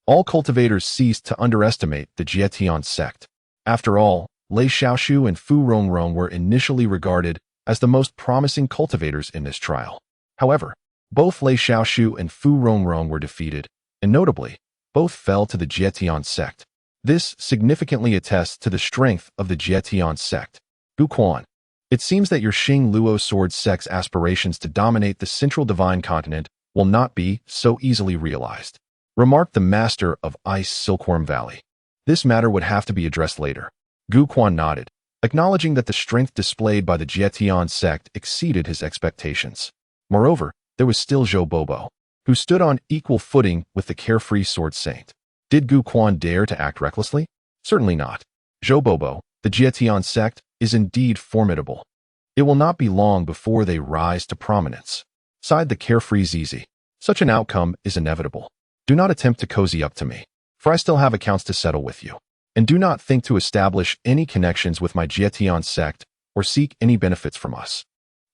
all cultivators ceased to underestimate the Jietian sect. After all, Lei Xiaoshu and Fu Rongrong were initially regarded as the most promising cultivators in this trial. However, both Lei Xiaoshu and Fu Rongrong were defeated, and notably, both fell to the Jietian sect. This significantly attests to the strength of the Jietian sect. Gu Quan, it seems that your Xing Luo sword sect's aspirations to dominate the central divine continent will not be so easily realized, remarked the master of Ice Silkworm Valley. This matter would have to be addressed later. Gu Quan nodded, acknowledging that the strength displayed by the Jietian sect exceeded his expectations. Moreover, there was still Zhou Bobo, who stood on equal footing with the carefree sword saint. Did Gu Quan dare to act recklessly? Certainly not. Zhou Bobo, the Jietian sect, is indeed formidable. It will not be long before they rise to prominence, sighed the carefree Zizi. Such an outcome is inevitable. Do not attempt to cozy up to me, for I still have accounts to settle with you. And do not think to establish any connections with my Jietian sect or seek any benefits from us.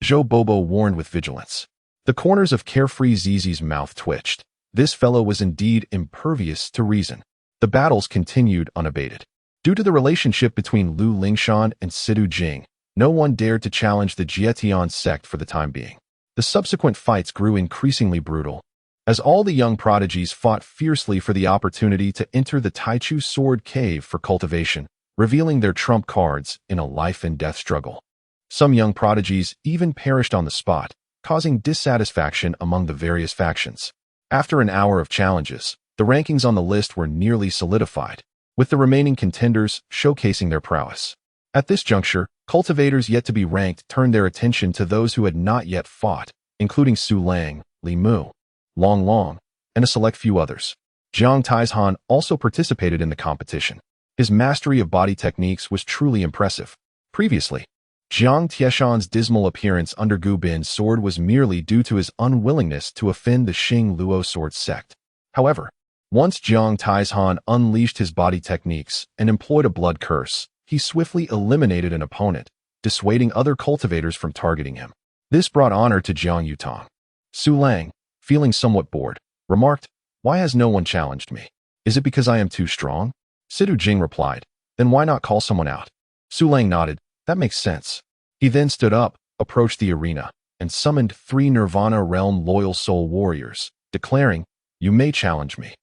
Zhou Bobo warned with vigilance. The corners of carefree Zizi's mouth twitched. This fellow was indeed impervious to reason. The battles continued unabated. Due to the relationship between Lu Lingshan and Situ Jing, no one dared to challenge the Jietian sect for the time being. The subsequent fights grew increasingly brutal, as all the young prodigies fought fiercely for the opportunity to enter the Taichu Sword Cave for cultivation, revealing their trump cards in a life-and-death struggle. Some young prodigies even perished on the spot, causing dissatisfaction among the various factions. After an hour of challenges, the rankings on the list were nearly solidified, with the remaining contenders showcasing their prowess. At this juncture, cultivators yet to be ranked turned their attention to those who had not yet fought, including Su Lang, Li Mu, Long Long, and a select few others. Jiang Taizhan also participated in the competition. His mastery of body techniques was truly impressive. Previously, Jiang Tieshan's dismal appearance under Gu Bin's sword was merely due to his unwillingness to offend the Xing Luo sword sect. However, once Jiang Taizhan unleashed his body techniques and employed a blood curse, he swiftly eliminated an opponent, dissuading other cultivators from targeting him. This brought honor to Jiang Yutong. Su Lang, feeling somewhat bored, remarked, "Why has no one challenged me? Is it because I am too strong?" Situ Jing replied, "Then why not call someone out?" Su Lang nodded, "That makes sense." He then stood up, approached the arena, and summoned 3 Nirvana Realm loyal soul warriors, declaring, "You may challenge me.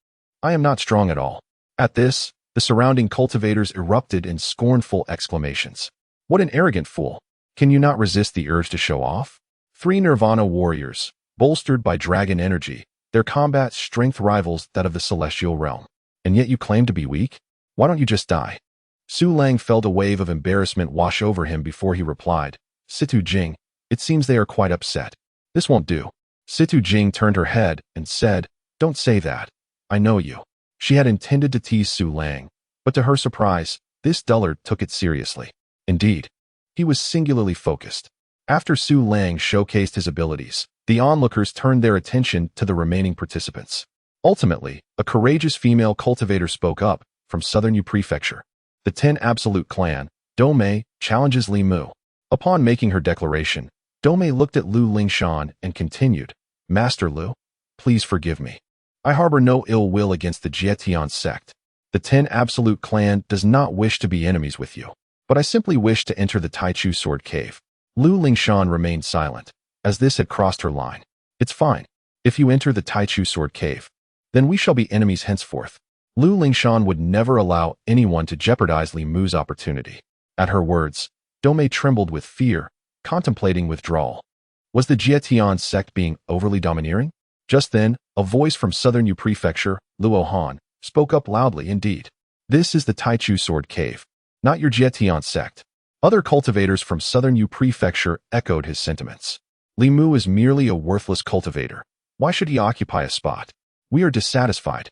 I am not strong at all." At this, the surrounding cultivators erupted in scornful exclamations. "What an arrogant fool! Can you not resist the urge to show off?" 3 Nirvana warriors, bolstered by dragon energy, their combat strength rivals that of the celestial realm. And yet you claim to be weak? Why don't you just die? Su Lang felt a wave of embarrassment wash over him before he replied, "Situ Jing, it seems they are quite upset. This won't do." Situ Jing turned her head and said, "Don't say that. I know you." She had intended to tease Su Lang, but to her surprise, this dullard took it seriously. Indeed, he was singularly focused. After Su Lang showcased his abilities, the onlookers turned their attention to the remaining participants. Ultimately, a courageous female cultivator spoke up from Southern Yu Prefecture. The 10 Absolute Clan, Domei, challenges Li Mu. Upon making her declaration, Domei looked at Lu Lingshan and continued, "Master Lu, please forgive me. I harbor no ill will against the Jietian sect. The 10 Absolute Clan does not wish to be enemies with you, but I simply wish to enter the Taichu Sword Cave." Lu Lingshan remained silent, as this had crossed her line. "It's fine. If you enter the Taichu Sword Cave, then we shall be enemies henceforth." Lu Lingshan would never allow anyone to jeopardize Li Mu's opportunity. At her words, Domei trembled with fear, contemplating withdrawal. Was the Jietian sect being overly domineering? Just then, a voice from Southern Yu Prefecture, Luo Han, spoke up loudly indeed. "This is the Taichu Sword Cave, not your Jietian sect." Other cultivators from Southern Yu Prefecture echoed his sentiments. "Li Mu is merely a worthless cultivator. Why should he occupy a spot? We are dissatisfied.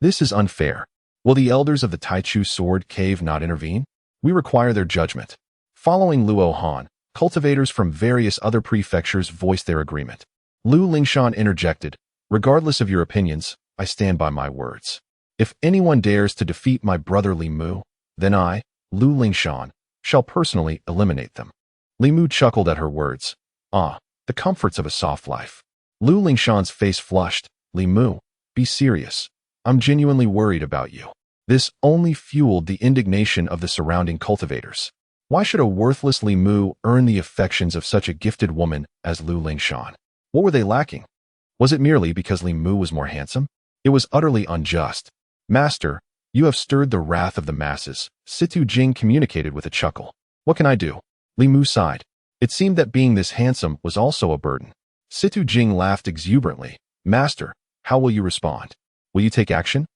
This is unfair. Will the elders of the Taichu Sword Cave not intervene? We require their judgment." Following Luo Han, cultivators from various other prefectures voiced their agreement. Lu Lingshan interjected, "Regardless of your opinions, I stand by my words. If anyone dares to defeat my brother Li Mu, then I, Lu Lingshan, shall personally eliminate them." Li Mu chuckled at her words. "Ah, the comforts of a soft life." Lu Lingshan's face flushed. "Li Mu, be serious. I'm genuinely worried about you." This only fueled the indignation of the surrounding cultivators. Why should a worthless Li Mu earn the affections of such a gifted woman as Lu Lingshan? What were they lacking? Was it merely because Li Mu was more handsome? It was utterly unjust. "Master, you have stirred the wrath of the masses," Situ Jing communicated with a chuckle. "What can I do?" Li Mu sighed. It seemed that being this handsome was also a burden. Situ Jing laughed exuberantly. "Master, how will you respond? Will you take action?"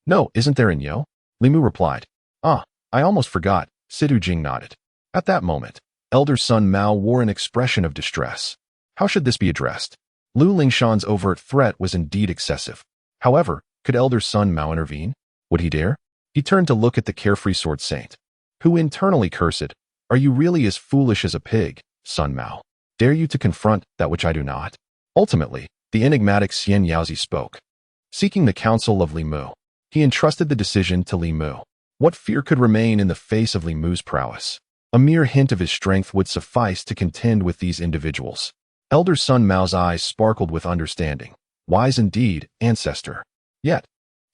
"No, isn't there in Yo?" Li Mu replied. "Ah, I almost forgot." Situ Jing nodded. At that moment, Elder Sun Mao wore an expression of distress. How should this be addressed? Lu Lingshan's overt threat was indeed excessive. However, could Elder Sun Mao intervene? Would he dare? He turned to look at the carefree sword saint, who internally cursed, "Are you really as foolish as a pig, Sun Mao? Dare you to confront that which I do not?" Ultimately, the enigmatic Xian Yaozi spoke. Seeking the counsel of Li Mu, he entrusted the decision to Li Mu. What fear could remain in the face of Li Mu's prowess? A mere hint of his strength would suffice to contend with these individuals. Elder Sun Mao's eyes sparkled with understanding. Wise indeed, ancestor. Yet,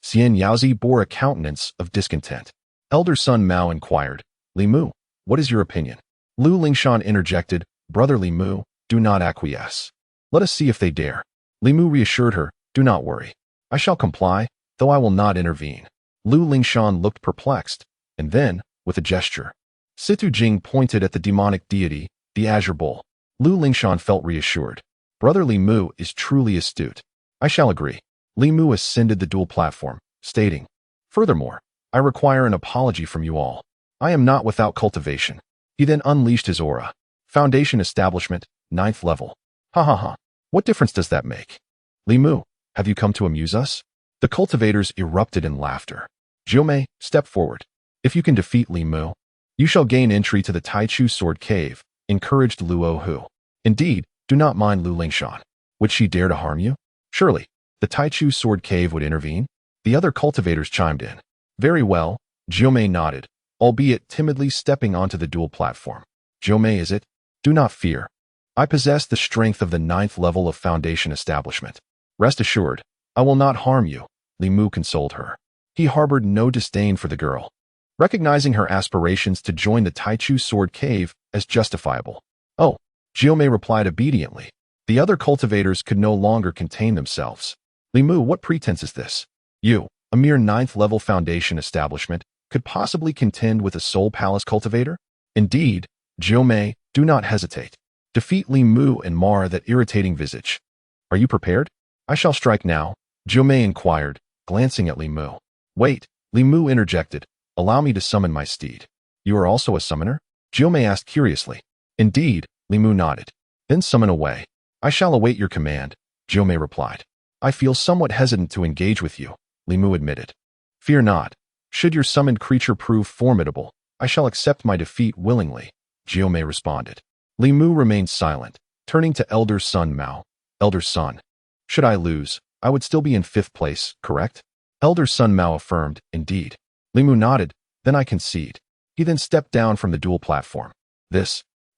Xian Yaozi bore a countenance of discontent. Elder Sun Mao inquired, "Li Mu, what is your opinion?" Lu Lingshan interjected, "Brother Li Mu, do not acquiesce. Let us see if they dare." Li Mu reassured her, "Do not worry. I shall comply, though I will not intervene." Lu Lingshan looked perplexed, and then, with a gesture, Situ Jing pointed at the demonic deity, the Azure Bull. Lu Lingshan felt reassured. Brother Li Mu is truly astute. I shall agree. Li Mu ascended the dual platform, stating, "Furthermore, I require an apology from you all. I am not without cultivation." He then unleashed his aura. Foundation establishment, 9th level. Ha ha ha. What difference does that make? Li Mu, have you come to amuse us? The cultivators erupted in laughter. Jiumei, step forward. If you can defeat Li Mu, you shall gain entry to the Taichu Sword Cave, encouraged Luo Hu. Indeed, do not mind Lu Lingshan. Would she dare to harm you? Surely, the Taichu Sword Cave would intervene? The other cultivators chimed in. Very well, Jiumei nodded, albeit timidly stepping onto the dual platform. Jiumei, is it? Do not fear. I possess the strength of the 9th level of Foundation establishment. Rest assured, I will not harm you, Li Mu consoled her. He harbored no disdain for the girl, recognizing her aspirations to join the Taichu Sword Cave as justifiable. Oh, Jiumei replied obediently, The other cultivators could no longer contain themselves. Li Mu, what pretense is this? You, a mere 9th-level foundation establishment, could possibly contend with a Soul Palace cultivator? Indeed, Jiumei, do not hesitate. Defeat Li Mu and mar that irritating visage. Are you prepared? I shall strike now, Jiumei inquired, glancing at Li Mu. Wait, Li Mu interjected. Allow me to summon my steed. You are also a summoner? Jiumei asked curiously. Indeed, Li Mu nodded. Then summon away. I shall await your command, Jiumei replied. I feel somewhat hesitant to engage with you, Li Mu admitted. Fear not. Should your summoned creature prove formidable, I shall accept my defeat willingly, Jiumei responded. Li Mu remained silent, turning to Elder Son Mao. Elder Son. Should I lose, I would still be in 5th place, correct? Elder Son Mao affirmed, indeed. Li Mu nodded, then I concede. He then stepped down from the duel platform.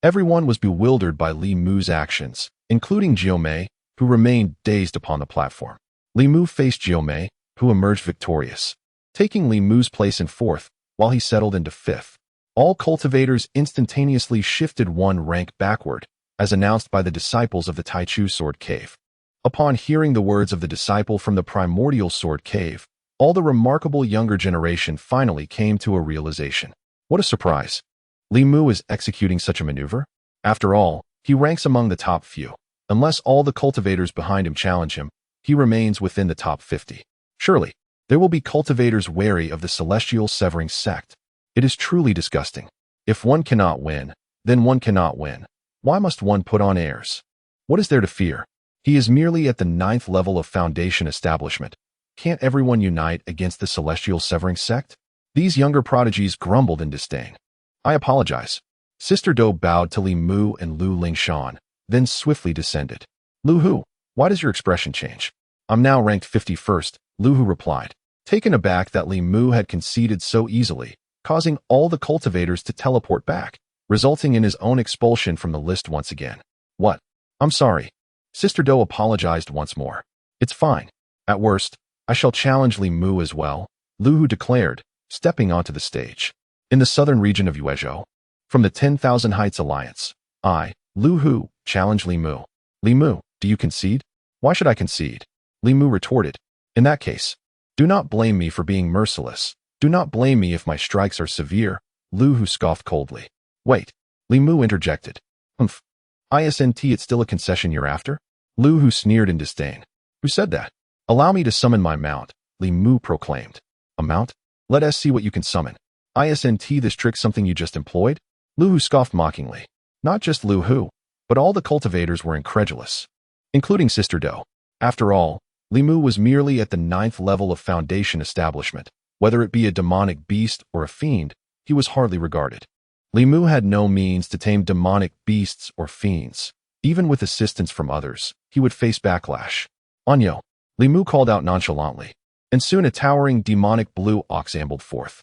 Everyone was bewildered by Li Mu's actions, including Jiumei, who remained dazed upon the platform. Li Mu faced Jiumei, who emerged victorious, taking Li Mu's place in 4th, while he settled into 5th. All cultivators instantaneously shifted 1 rank backward, as announced by the disciples of the Taichu Sword Cave. Upon hearing the words of the disciple from the Primordial Sword Cave, all the remarkable younger generation finally came to a realization. What a surprise! Li Mu is executing such a maneuver? After all, he ranks among the top few. Unless all the cultivators behind him challenge him, he remains within the top 50. Surely, there will be cultivators wary of the Celestial Severing Sect. It is truly disgusting. If one cannot win, then one cannot win. Why must one put on airs? What is there to fear? He is merely at the 9th level of foundation establishment. Can't everyone unite against the Celestial Severing Sect? These younger prodigies grumbled in disdain. I apologize. Sister Do bowed to Li Mu and Lu Lingshan, then swiftly descended. Lu Hu, why does your expression change? I'm now ranked 51st, Lu Hu replied, taken aback that Li Mu had conceded so easily, causing all the cultivators to teleport back, resulting in his own expulsion from the list once again. What? I'm sorry. Sister Do apologized once more. It's fine. At worst, I shall challenge Li Mu as well, Lu Hu declared, stepping onto the stage. In the southern region of Yuezhou, from the 10,000 Heights Alliance, I, Lu Hu, challenge Li Mu. Li Mu, do you concede? Why should I concede? Li Mu retorted. In that case, do not blame me for being merciless. Do not blame me if my strikes are severe, Lu Hu scoffed coldly. Wait, Li Mu interjected. Humph. Isn't it still a concession you're after? Lu Hu sneered in disdain. Who said that? Allow me to summon my mount, Li Mu proclaimed. A mount? Let us see what you can summon. Isn't this trick something you just employed? Lu Hu scoffed mockingly. Not just Lu Hu, but all the cultivators were incredulous, including Sister Do. After all, Li Mu was merely at the 9th level of foundation establishment. Whether it be a demonic beast or a fiend, he was hardly regarded. Li Mu had no means to tame demonic beasts or fiends. Even with assistance from others, he would face backlash. Onyo, Li Mu called out nonchalantly, and soon a towering demonic blue ox ambled forth.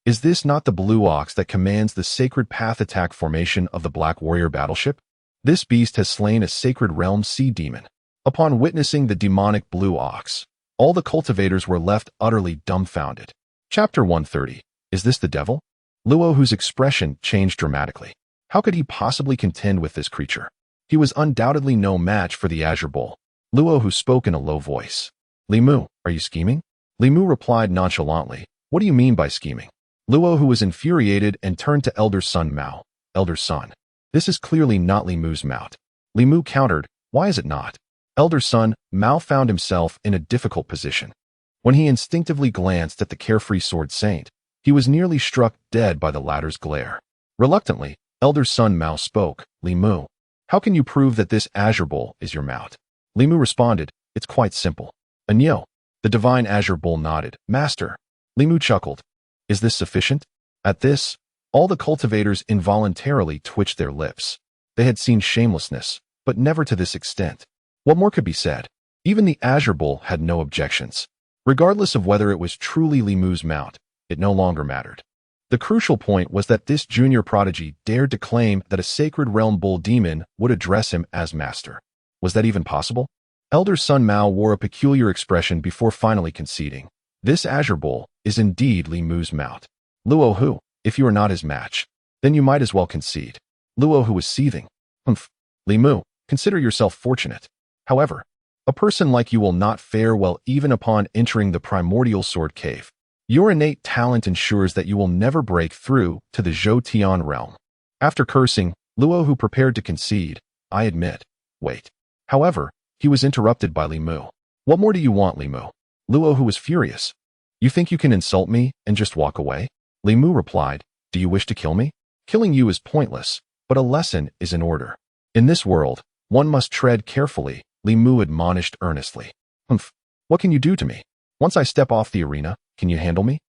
Is this not the blue ox that commands the sacred path attack formation of the Black Warrior battleship? This beast has slain a sacred realm sea demon. Upon witnessing the demonic blue ox, all the cultivators were left utterly dumbfounded. Chapter 130. Is this the devil? Luo, whose expression changed dramatically. How could he possibly contend with this creature? He was undoubtedly no match for the Azure Bull. Luo, who spoke in a low voice. Li Mu, are you scheming? Li Mu replied nonchalantly. What do you mean by scheming? Luo, who was infuriated and turned to Elder Son Mao. Elder Son. This is clearly not Li Mu's mount. Li Mu countered. Why is it not? Elder Son Mao found himself in a difficult position. When he instinctively glanced at the carefree sword saint, he was nearly struck dead by the latter's glare. Reluctantly, Elder Son Mao spoke. Li Mu, how can you prove that this Azure Bull is your mount? Li Mu responded, it's quite simple. Anyo. The divine Azure Bull nodded. Master. Li Mu chuckled. Is this sufficient? At this, all the cultivators involuntarily twitched their lips. They had seen shamelessness, but never to this extent. What more could be said? Even the Azure Bull had no objections. Regardless of whether it was truly Li Mu's mount, it no longer mattered. The crucial point was that this junior prodigy dared to claim that a sacred realm bull demon would address him as master. Was that even possible? Elder Son Mao wore a peculiar expression before finally conceding. This Azure Bull is indeed Li Mu's mount. Luo Hu, if you are not his match, then you might as well concede. Luo Hu was seething. Humph. Li Mu, Consider yourself fortunate. However, a person like you will not fare well even upon entering the primordial sword cave. Your innate talent ensures that you will never break through to the Zhou realm. After cursing, Luo Hu prepared to concede. I admit. Wait. However, he was interrupted by Li Mu. What more do you want, Li Mu? Luo Hu was furious. You think you can insult me and just walk away? Li Mu replied, do you wish to kill me? Killing you is pointless, but a lesson is in order. In this world, one must tread carefully, Li Mu admonished earnestly. Humph, what can you do to me? Once I step off the arena, can you handle me?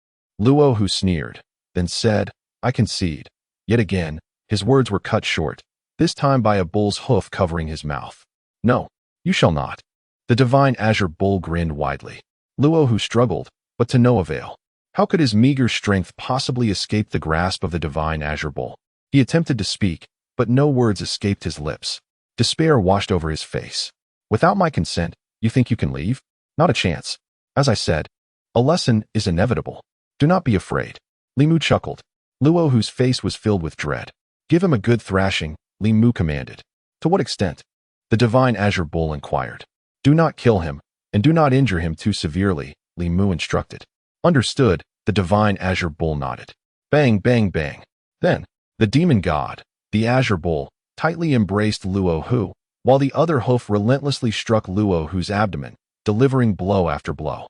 Luo Hu sneered, then said, I concede. Yet again, his words were cut short, this time by a bull's hoof covering his mouth. No, you shall not. The divine azure bull grinned widely. Luo Hu struggled, but to no avail. How could his meager strength possibly escape the grasp of the divine azure bull? He attempted to speak, but no words escaped his lips. Despair washed over his face. Without my consent, you think you can leave? Not a chance. As I said, a lesson is inevitable. Do not be afraid. Li Mu chuckled. Luo Hu's face was filled with dread. Give him a good thrashing, Li Mu commanded. To what extent? The divine azure bull inquired. Do not kill him, and do not injure him too severely, Li Mu instructed. Understood, the divine azure bull nodded. Bang, bang, bang. Then, the demon god, the azure bull, tightly embraced Luo Hu, while the other hoof relentlessly struck Luo Hu's abdomen, delivering blow after blow.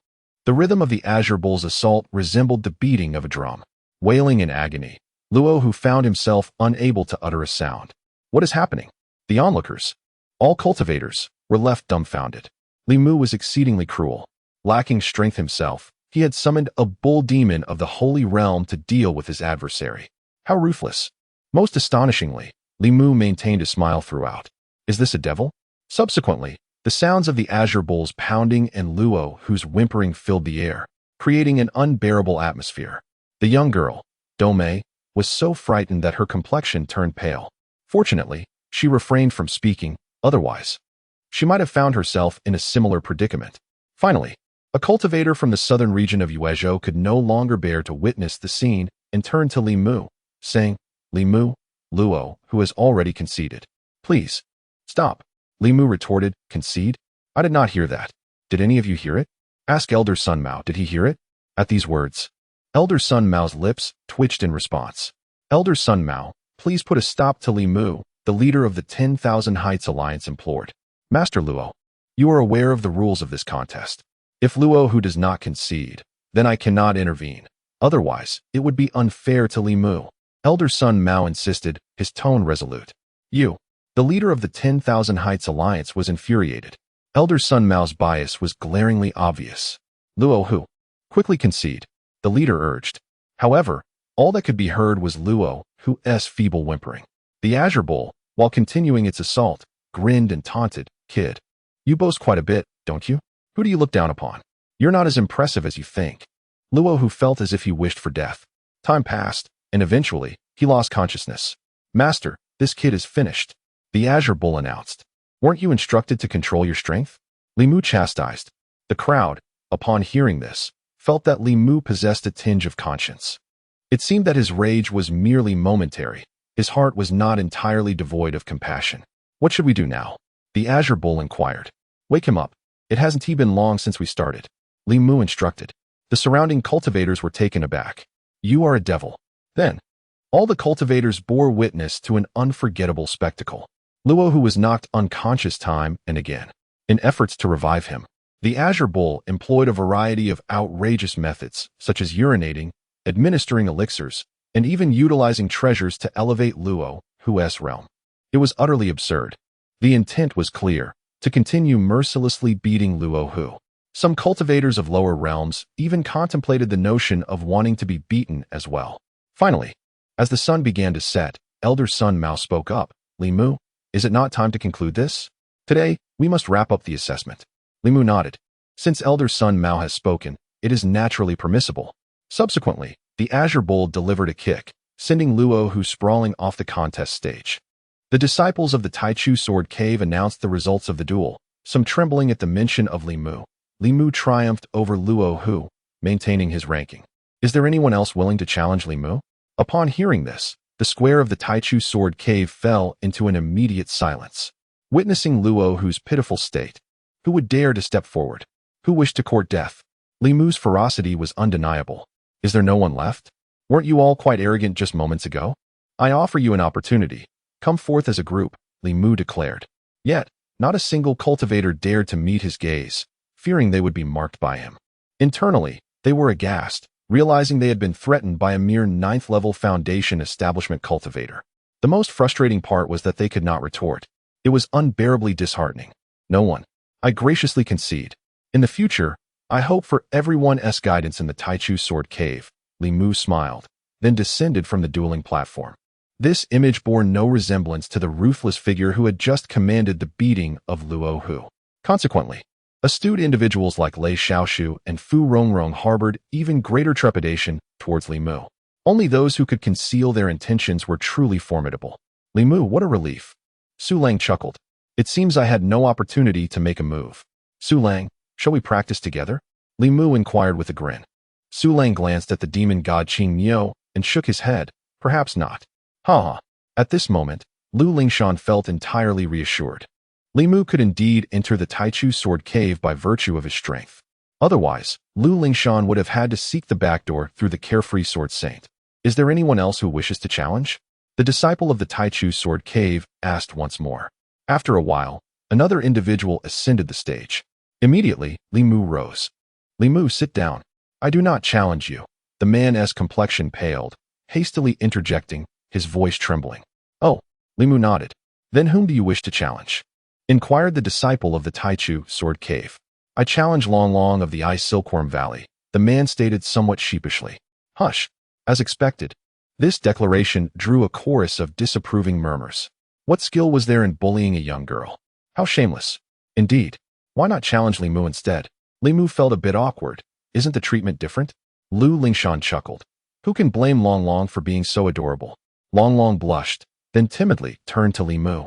The rhythm of the azure bull's assault resembled the beating of a drum. Wailing in agony, Luo Hu found himself unable to utter a sound. What is happening? The onlookers, all cultivators, were left dumbfounded. Li Mu was exceedingly cruel. Lacking strength himself, he had summoned a bull demon of the holy realm to deal with his adversary. How ruthless. Most astonishingly, Li Mu maintained a smile throughout. Is this a devil? Subsequently, the sounds of the azure bull's pounding and Luo Hu's whimpering filled the air, creating an unbearable atmosphere. The young girl, Domei, was so frightened that her complexion turned pale. Fortunately, she refrained from speaking, otherwise she might have found herself in a similar predicament. Finally, a cultivator from the southern region of Yuezhou could no longer bear to witness the scene and turned to Li Mu, saying, Li Mu, Luo Hu has already conceded. Please, stop. Li Mu retorted, concede? I did not hear that. Did any of you hear it? Ask Elder Sun Mao, did he hear it? At these words, Elder Sun Mao's lips twitched in response. Elder Sun Mao, please put a stop to Li Mu, the leader of the 10,000 Heights Alliance implored. Master Luo, you are aware of the rules of this contest. If Luo Hu does not concede, then I cannot intervene. Otherwise, it would be unfair to Li Mu. Elder Sun Mao insisted, his tone resolute. You, the leader of the 10,000 Heights Alliance, was infuriated. Elder Sun Mao's bias was glaringly obvious. Luo Hu, quickly concede, the leader urged. However, all that could be heard was Luo Hu's feeble whimpering. The azure bull, while continuing its assault, grinned and taunted, Kid, you boast quite a bit, don't you? Who do you look down upon? You're not as impressive as you think. Luo Hu felt as if he wished for death. Time passed, and eventually, he lost consciousness. Master, this kid is finished, the azure bull announced. Weren't you instructed to control your strength? Li Mu chastised. The crowd, upon hearing this, felt that Li Mu possessed a tinge of conscience. It seemed that his rage was merely momentary. His heart was not entirely devoid of compassion. What should we do now? The azure bull inquired. Wake him up. It hasn't been long since we started. Li Mu instructed. The surrounding cultivators were taken aback. You are a devil. Then, all the cultivators bore witness to an unforgettable spectacle. Luo Hu was knocked unconscious time and again. In efforts to revive him, the azure bull employed a variety of outrageous methods, such as urinating, administering elixirs, and even utilizing treasures to elevate Luo Hu's realm. It was utterly absurd. The intent was clear, to continue mercilessly beating Luo Hu. Some cultivators of lower realms even contemplated the notion of wanting to be beaten as well. Finally, as the sun began to set, Elder Sun Mao spoke up. Li Mu, is it not time to conclude this? Today, we must wrap up the assessment. Li Mu nodded. Since Elder Sun Mao has spoken, it is naturally permissible. Subsequently, the azure bull delivered a kick, sending Luo Hu sprawling off the contest stage. The disciples of the Taichu Sword Cave announced the results of the duel, some trembling at the mention of Li Mu. Li Mu triumphed over Luo Hu, maintaining his ranking. Is there anyone else willing to challenge Li Mu? Upon hearing this, the square of the Taichu Sword Cave fell into an immediate silence. Witnessing Luohu's pitiful state, who would dare to step forward? Who wished to court death? Li Mu's ferocity was undeniable. Is there no one left? Weren't you all quite arrogant just moments ago? I offer you an opportunity. Come forth as a group, Li Mu declared. Yet, not a single cultivator dared to meet his gaze, fearing they would be marked by him. Internally, they were aghast, realizing they had been threatened by a mere 9th-level foundation establishment cultivator. The most frustrating part was that they could not retort. It was unbearably disheartening. No one. I graciously concede. In the future, I hope for everyone's guidance in the Taichu Sword Cave, Li Mu smiled, then descended from the dueling platform. This image bore no resemblance to the ruthless figure who had just commanded the beating of Luohu. Consequently, astute individuals like Lei Xiaoshu and Fu Rongrong harbored even greater trepidation towards Li Mu. Only those who could conceal their intentions were truly formidable. Li Mu, what a relief. Su Lang chuckled. It seems I had no opportunity to make a move. Su Lang, shall we practice together? Li Mu inquired with a grin. Su Lang glanced at the demon god Qing Niu and shook his head. Perhaps not. Ha! At this moment, Lu Lingshan felt entirely reassured. Li Mu could indeed enter the Taichu Sword Cave by virtue of his strength. Otherwise, Lu Lingshan would have had to seek the back door through the carefree Sword Saint. Is there anyone else who wishes to challenge? The disciple of the Taichu Sword Cave asked once more. After a while, another individual ascended the stage. Immediately, Li Mu rose. Li Mu, sit down. I do not challenge you. The man's complexion paled, hastily interjecting, his voice trembling. Oh, Li Mu nodded. Then whom do you wish to challenge? Inquired the disciple of the Taichu Sword Cave. I challenge Long Long of the Ice Silkworm Valley, the man stated somewhat sheepishly. Hush. As expected. This declaration drew a chorus of disapproving murmurs. What skill was there in bullying a young girl? How shameless. Indeed. Why not challenge Li Mu instead? Li Mu felt a bit awkward. Isn't the treatment different? Lu Lingshan chuckled. Who can blame Long Long for being so adorable? Long Long blushed, then timidly turned to Li Mu,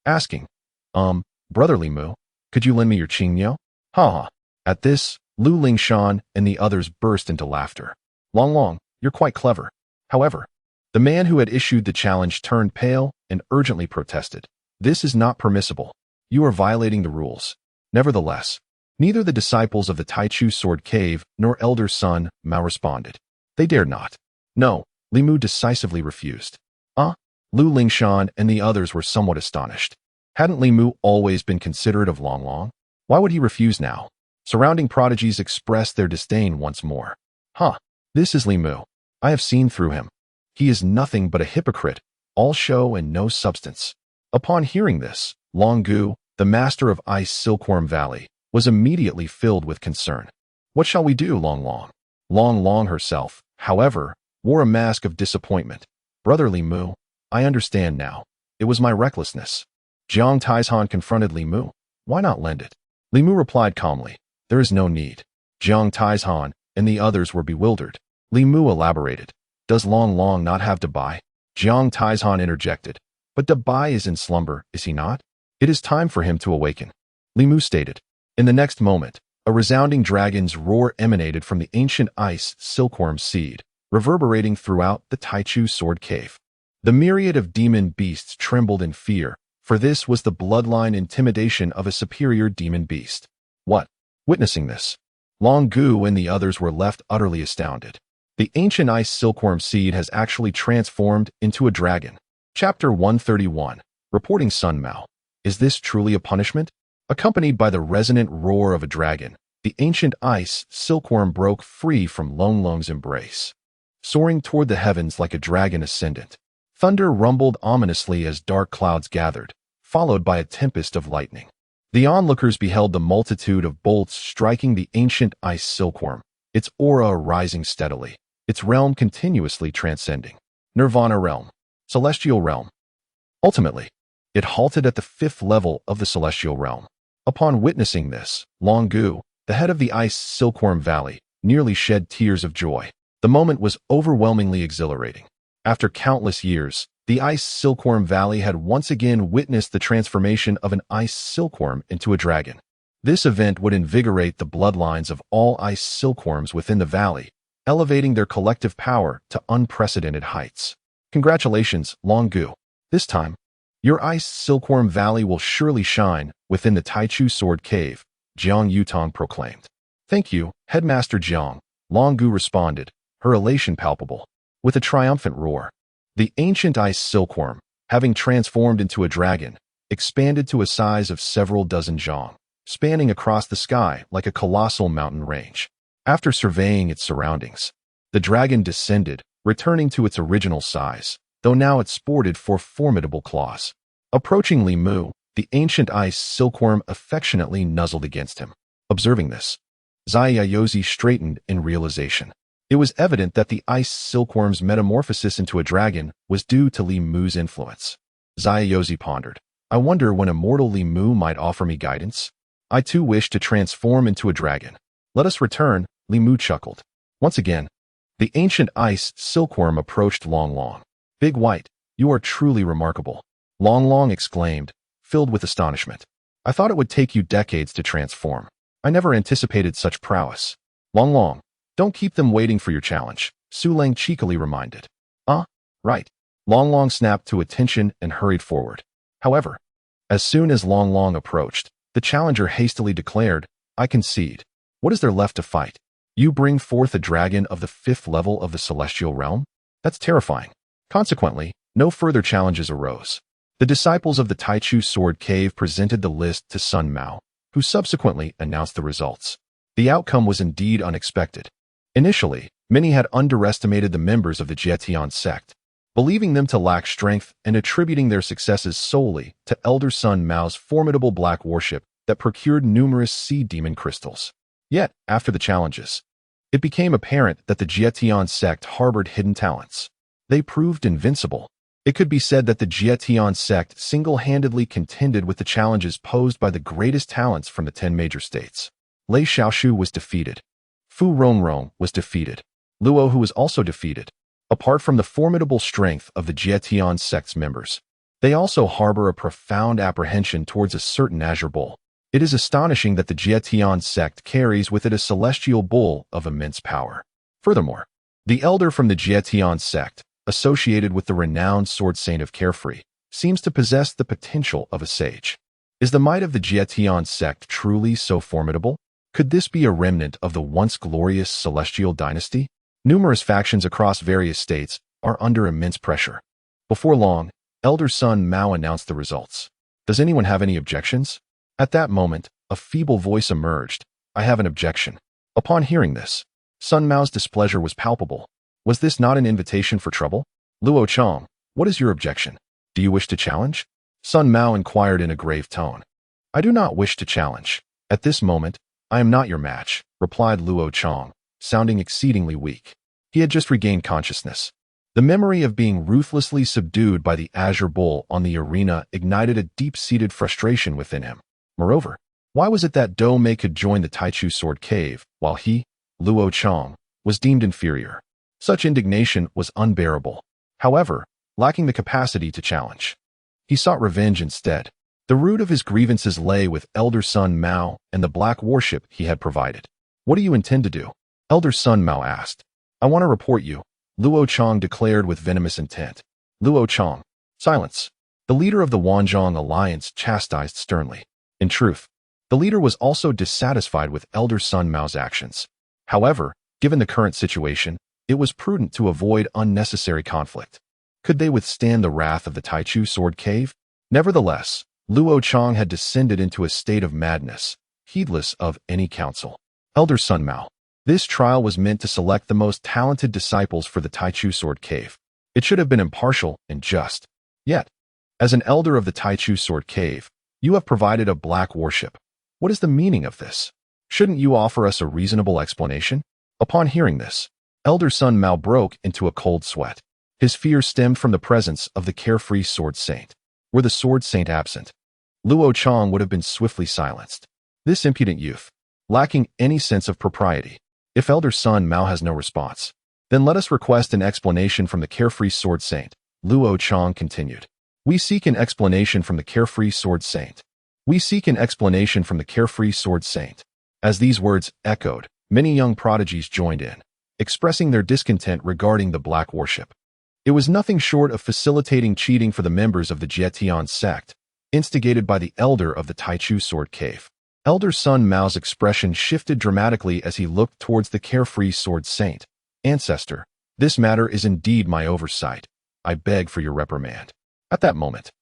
asking, Brother Li Mu, could you lend me your Qingniu? Ha ha. At this, Lu Lingshan and the others burst into laughter. Long Long, you're quite clever. However, the man who had issued the challenge turned pale and urgently protested. This is not permissible. You are violating the rules. Nevertheless, neither the disciples of the Taichu Sword Cave nor Elder Sun Mao responded. They dared not. No, Li Mu decisively refused. Lu Lingshan and the others were somewhat astonished. Hadn't Li Mu always been considerate of Long Long? Why would he refuse now? Surrounding prodigies expressed their disdain once more. This is Li Mu. I have seen through him. He is nothing but a hypocrite, all show and no substance. Upon hearing this, Long Gu, the master of Ice Silkworm Valley, was immediately filled with concern. What shall we do, Long Long? Long Long herself, however, wore a mask of disappointment. Brother Li Mu, I understand now. It was my recklessness. Jiang Taizhan confronted Li Mu. Why not lend it? Li Mu replied calmly. There is no need. Jiang Taizhan and the others were bewildered. Li Mu elaborated. Does Long Long not have Dabai? Jiang Taizhan interjected. But Dabai is in slumber, is he not? It is time for him to awaken. Li Mu stated. In the next moment, a resounding dragon's roar emanated from the ancient ice silkworm seed, reverberating throughout the Taichu Sword Cave. The myriad of demon beasts trembled in fear, for this was the bloodline intimidation of a superior demon beast. What? Witnessing this, Long Gu and the others were left utterly astounded. The ancient ice silkworm seed has actually transformed into a dragon. Chapter 131. Reporting Sun Mao. Is this truly a punishment? Accompanied by the resonant roar of a dragon, the ancient ice silkworm broke free from Long Long's embrace. Soaring toward the heavens like a dragon ascendant, thunder rumbled ominously as dark clouds gathered, followed by a tempest of lightning. The onlookers beheld the multitude of bolts striking the ancient ice silkworm, its aura rising steadily, its realm continuously transcending. Nirvana realm. Celestial realm. Ultimately, it halted at the 5th level of the celestial realm. Upon witnessing this, Long Gu, the head of the Ice Silkworm Valley, nearly shed tears of joy. The moment was overwhelmingly exhilarating. After countless years, the Ice Silkworm Valley had once again witnessed the transformation of an ice silkworm into a dragon. This event would invigorate the bloodlines of all ice silkworms within the valley, elevating their collective power to unprecedented heights. Congratulations, Long Gu. This time, Your iced silkworm valley will surely shine within the Taichu Sword Cave, Jiang Yutong proclaimed. Thank you, Headmaster Jiang, Long Gu responded, her elation palpable. With a triumphant roar, the ancient iced silkworm, having transformed into a dragon, expanded to a size of several dozen zhang, spanning across the sky like a colossal mountain range. After surveying its surroundings, the dragon descended, returning to its original size, though now it sported four formidable claws. Approaching Li Mu, the ancient iced silkworm affectionately nuzzled against him. Observing this, Zai Yaozi straightened in realization. It was evident that the iced silkworm's metamorphosis into a dragon was due to Li Mu's influence. Zai Yaozi pondered. I wonder when immortal Li Mu might offer me guidance. I too wish to transform into a dragon. Let us return, Li Mu chuckled. Once again, the ancient iced silkworm approached Long Long. Big White, you are truly remarkable, Long Long exclaimed, filled with astonishment. I thought it would take you decades to transform. I never anticipated such prowess. Long Long, don't keep them waiting for your challenge, Su Lang cheekily reminded. Right. Long Long snapped to attention and hurried forward. However, as soon as Long Long approached, the challenger hastily declared, I concede. What is there left to fight? You bring forth a dragon of the 5th level of the celestial realm? That's terrifying. Consequently, no further challenges arose. The disciples of the Taichu Sword Cave presented the list to Sun Mao, who subsequently announced the results. The outcome was indeed unexpected. Initially, many had underestimated the members of the Jietian sect, believing them to lack strength and attributing their successes solely to Elder Sun Mao's formidable black worship that procured numerous sea demon crystals. Yet, after the challenges, it became apparent that the Jietian sect harbored hidden talents. They proved invincible. It could be said that the Jietian sect single-handedly contended with the challenges posed by the greatest talents from the 10 major states. Lei Xiaoshu was defeated. Fu Rongrong was defeated. Luo Hu was also defeated. Apart from the formidable strength of the Jietian sect's members, they also harbor a profound apprehension towards a certain azure bull. It is astonishing that the Jietian sect carries with it a celestial bull of immense power. Furthermore, the elder from the Jietian sect, associated with the renowned sword saint of Carefree, seems to possess the potential of a sage. Is the might of the Jietian sect truly so formidable? Could this be a remnant of the once glorious celestial dynasty? Numerous factions across various states are under immense pressure. Before long, Elder Sun Mao announced the results. Does anyone have any objections? At that moment, a feeble voice emerged. I have an objection. Upon hearing this, Sun Mao's displeasure was palpable. Was this not an invitation for trouble? Luo Chong, what is your objection? Do you wish to challenge? Sun Mao inquired in a grave tone. I do not wish to challenge. At this moment, I am not your match, replied Luo Chong, sounding exceedingly weak. He had just regained consciousness. The memory of being ruthlessly subdued by the Azure Bull on the arena ignited a deep-seated frustration within him. Moreover, why was it that Do Mei could join the Taichu Sword Cave, while he, Luo Chong, was deemed inferior? Such indignation was unbearable. However, lacking the capacity to challenge, he sought revenge instead. The root of his grievances lay with Elder Sun Mao and the black worship he had provided. What do you intend to do? Elder Sun Mao asked. I want to report you, Luo Chong declared with venomous intent. Luo Chong, silence. The leader of the Wanzhong alliance chastised sternly. In truth, the leader was also dissatisfied with Elder Sun Mao's actions. However, given the current situation, it was prudent to avoid unnecessary conflict. Could they withstand the wrath of the Taichu Sword Cave? Nevertheless, Luo Chong had descended into a state of madness, heedless of any counsel. Elder Sun Mao. This trial was meant to select the most talented disciples for the Taichu Sword Cave. It should have been impartial and just. Yet, as an elder of the Taichu Sword Cave, you have provided a black worship. What is the meaning of this? Shouldn't you offer us a reasonable explanation? Upon hearing this, Elder Sun Mao broke into a cold sweat. His fear stemmed from the presence of the carefree sword saint. Were the sword saint absent, Luo Chong would have been swiftly silenced. This impudent youth, lacking any sense of propriety. If Elder Sun Mao has no response, then let us request an explanation from the carefree sword saint, Luo Chong continued. We seek an explanation from the carefree sword saint. We seek an explanation from the carefree sword saint. As these words echoed, many young prodigies joined in, expressing their discontent regarding the black worship. It was nothing short of facilitating cheating for the members of the Jietian sect, instigated by the elder of the Taichu Sword Cave. Elder Sun Mao's expression shifted dramatically as he looked towards the carefree sword saint. Ancestor, this matter is indeed my oversight. I beg for your reprimand. At that moment,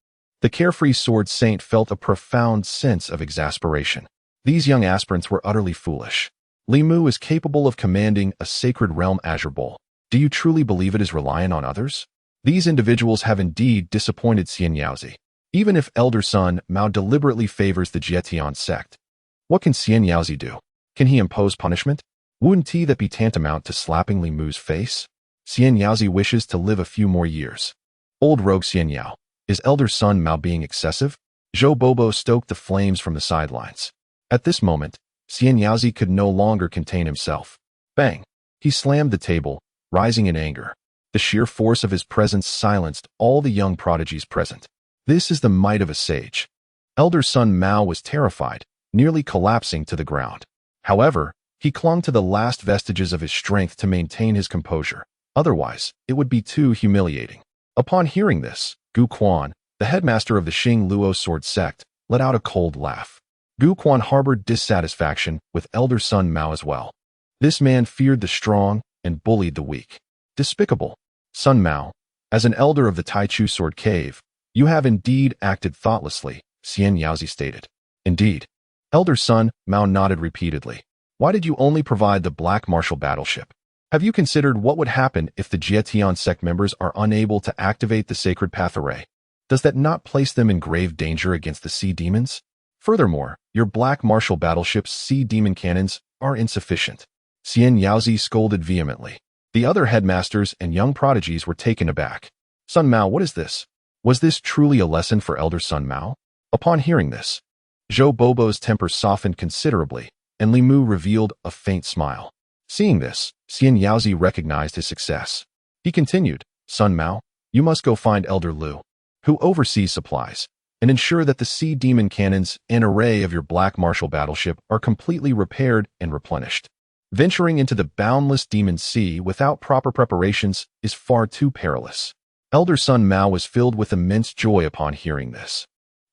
the carefree sword saint felt a profound sense of exasperation. These young aspirants were utterly foolish. Li Mu is capable of commanding a sacred realm Azure Bowl. Do you truly believe it is reliant on others? These individuals have indeed disappointed Xian Yaozi. Even if Elder Sun Mao deliberately favors the Jietian sect, what can Xian Yaozi do? Can he impose punishment? Wouldn't that be tantamount to slapping Li Mu's face? Xian Yaozi wishes to live a few more years. Old rogue Xian Yao, is Elder Sun Mao being excessive? Zhou Bobo stoked the flames from the sidelines. At this moment, Xian Yaozi could no longer contain himself. Bang! He slammed the table, rising in anger. The sheer force of his presence silenced all the young prodigies present. This is the might of a sage. Elder Sun Mao was terrified, nearly collapsing to the ground. However, he clung to the last vestiges of his strength to maintain his composure. Otherwise, it would be too humiliating. Upon hearing this, Gu Quan, the headmaster of the Xing Luo sword sect, let out a cold laugh. Gu Quan harbored dissatisfaction with Elder Sun Mao as well. This man feared the strong and bullied the weak. Despicable. Sun Mao, as an elder of the Taichu Sword Cave, you have indeed acted thoughtlessly, Xian Yaozi stated. Indeed. Elder Sun Mao nodded repeatedly. Why did you only provide the Black Martial battleship? Have you considered what would happen if the Jietian sect members are unable to activate the Sacred Path Array? Does that not place them in grave danger against the sea demons? Furthermore, your Black Martial battleship's sea demon cannons are insufficient. Xian Yaozi scolded vehemently. The other headmasters and young prodigies were taken aback. Sun Mao, what is this? Was this truly a lesson for Elder Sun Mao? Upon hearing this, Zhou Bobo's temper softened considerably, and Li Mu revealed a faint smile. Seeing this, Xian Yaozi recognized his success. He continued, Sun Mao, you must go find Elder Lu, who oversees supplies, and ensure that the sea demon cannons and array of your Black Martial battleship are completely repaired and replenished. Venturing into the boundless demon sea without proper preparations is far too perilous. Elder Sun Mao was filled with immense joy upon hearing this.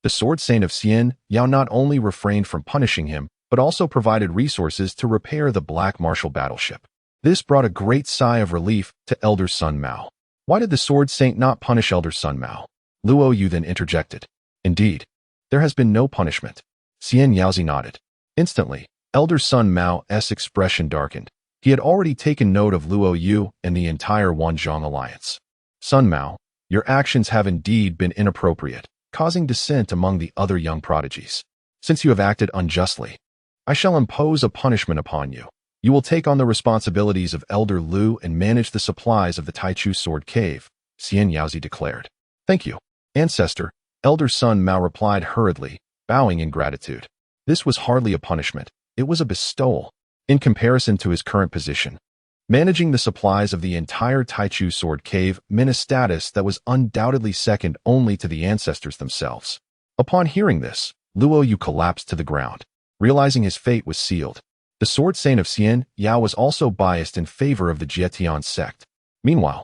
The sword saint of Xian Yao not only refrained from punishing him, but also provided resources to repair the Black Martial battleship. This brought a great sigh of relief to Elder Sun Mao. Why did the sword saint not punish Elder Sun Mao? Luo Yu then interjected. Indeed, there has been no punishment. Xian Yaozi nodded. Instantly, Elder Sun Mao's expression darkened. He had already taken note of Luo Yu and the entire Wanzhong alliance. Sun Mao, your actions have indeed been inappropriate, causing dissent among the other young prodigies. Since you have acted unjustly, I shall impose a punishment upon you. You will take on the responsibilities of Elder Lu and manage the supplies of the Taichu Sword Cave, Xian Yaozi declared. Thank you, Ancestor, Elder Sun Mao replied hurriedly, bowing in gratitude. This was hardly a punishment, it was a bestowal. In comparison to his current position, managing the supplies of the entire Taichu Sword Cave meant a status that was undoubtedly second only to the ancestors themselves. Upon hearing this, Luo Yu collapsed to the ground. Realizing his fate was sealed, the sword saint of Xian Yao was also biased in favor of the Jietian sect. Meanwhile,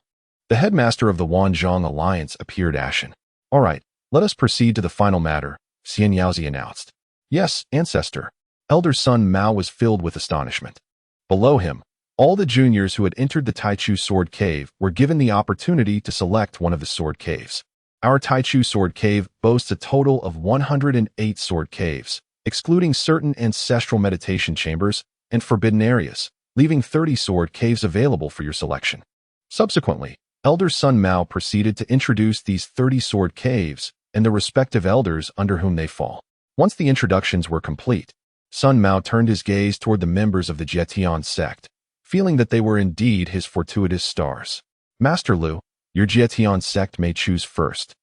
the headmaster of the Wanzhong alliance appeared ashen. All right, let us proceed to the final matter, Xian Yaozi announced. Yes, Ancestor. Elder Sun Mao was filled with astonishment. Below him, all the juniors who had entered the Taichu Sword Cave were given the opportunity to select one of the sword caves. Our Taichu Sword Cave boasts a total of 108 sword caves, excluding certain ancestral meditation chambers and forbidden areas, leaving 30 sword caves available for your selection. Subsequently, Elder Sun Mao proceeded to introduce these 30 sword caves and the respective elders under whom they fall. Once the introductions were complete, Sun Mao turned his gaze toward the members of the Jietian sect, feeling that they were indeed his fortuitous stars. Master Lu, your Jietian sect may choose first.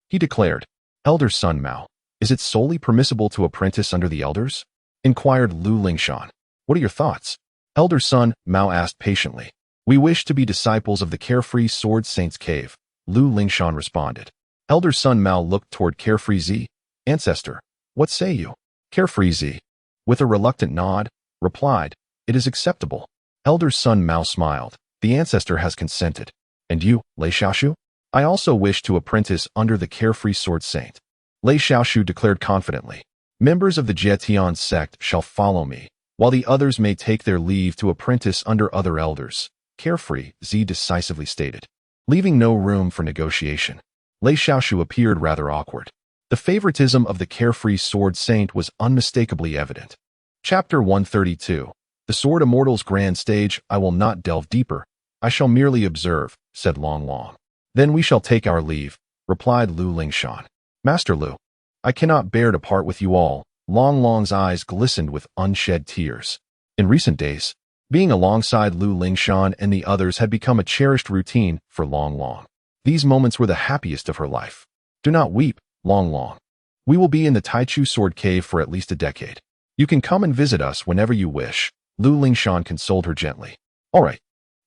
He declared, Elder Sun Mao, is it solely permissible to apprentice under the elders? Inquired Lu Lingshan. What are your thoughts? Elder Sun Mao asked patiently. We wish to be disciples of the Carefree Sword Saint's Cave, Lu Lingshan responded. Elder Sun Mao looked toward Carefree Z. Ancestor, what say you? Carefree Z, with a reluctant nod, replied, it is acceptable. Elder Sun Mao smiled. The ancestor has consented. And you, Lei Xiaoshu? I also wish to apprentice under the carefree sword saint. Lei Xiaoshu declared confidently. Members of the Jietian sect shall follow me, while the others may take their leave to apprentice under other elders. Carefree, Z decisively stated. Leaving no room for negotiation. Lei Xiaoshu appeared rather awkward. The favoritism of the carefree sword saint was unmistakably evident. Chapter 132. The Sword Immortal's Grand Stage. I will not delve deeper. I shall merely observe, said Long Long. Then we shall take our leave, replied Lu Lingshan. Master Lu, I cannot bear to part with you all. Long Long's eyes glistened with unshed tears. In recent days, being alongside Lu Lingshan and the others had become a cherished routine for Long Long. These moments were the happiest of her life. Do not weep, Long Long. We will be in the Taichu Sword Cave for at least a decade. You can come and visit us whenever you wish. Lu Lingshan consoled her gently. All right.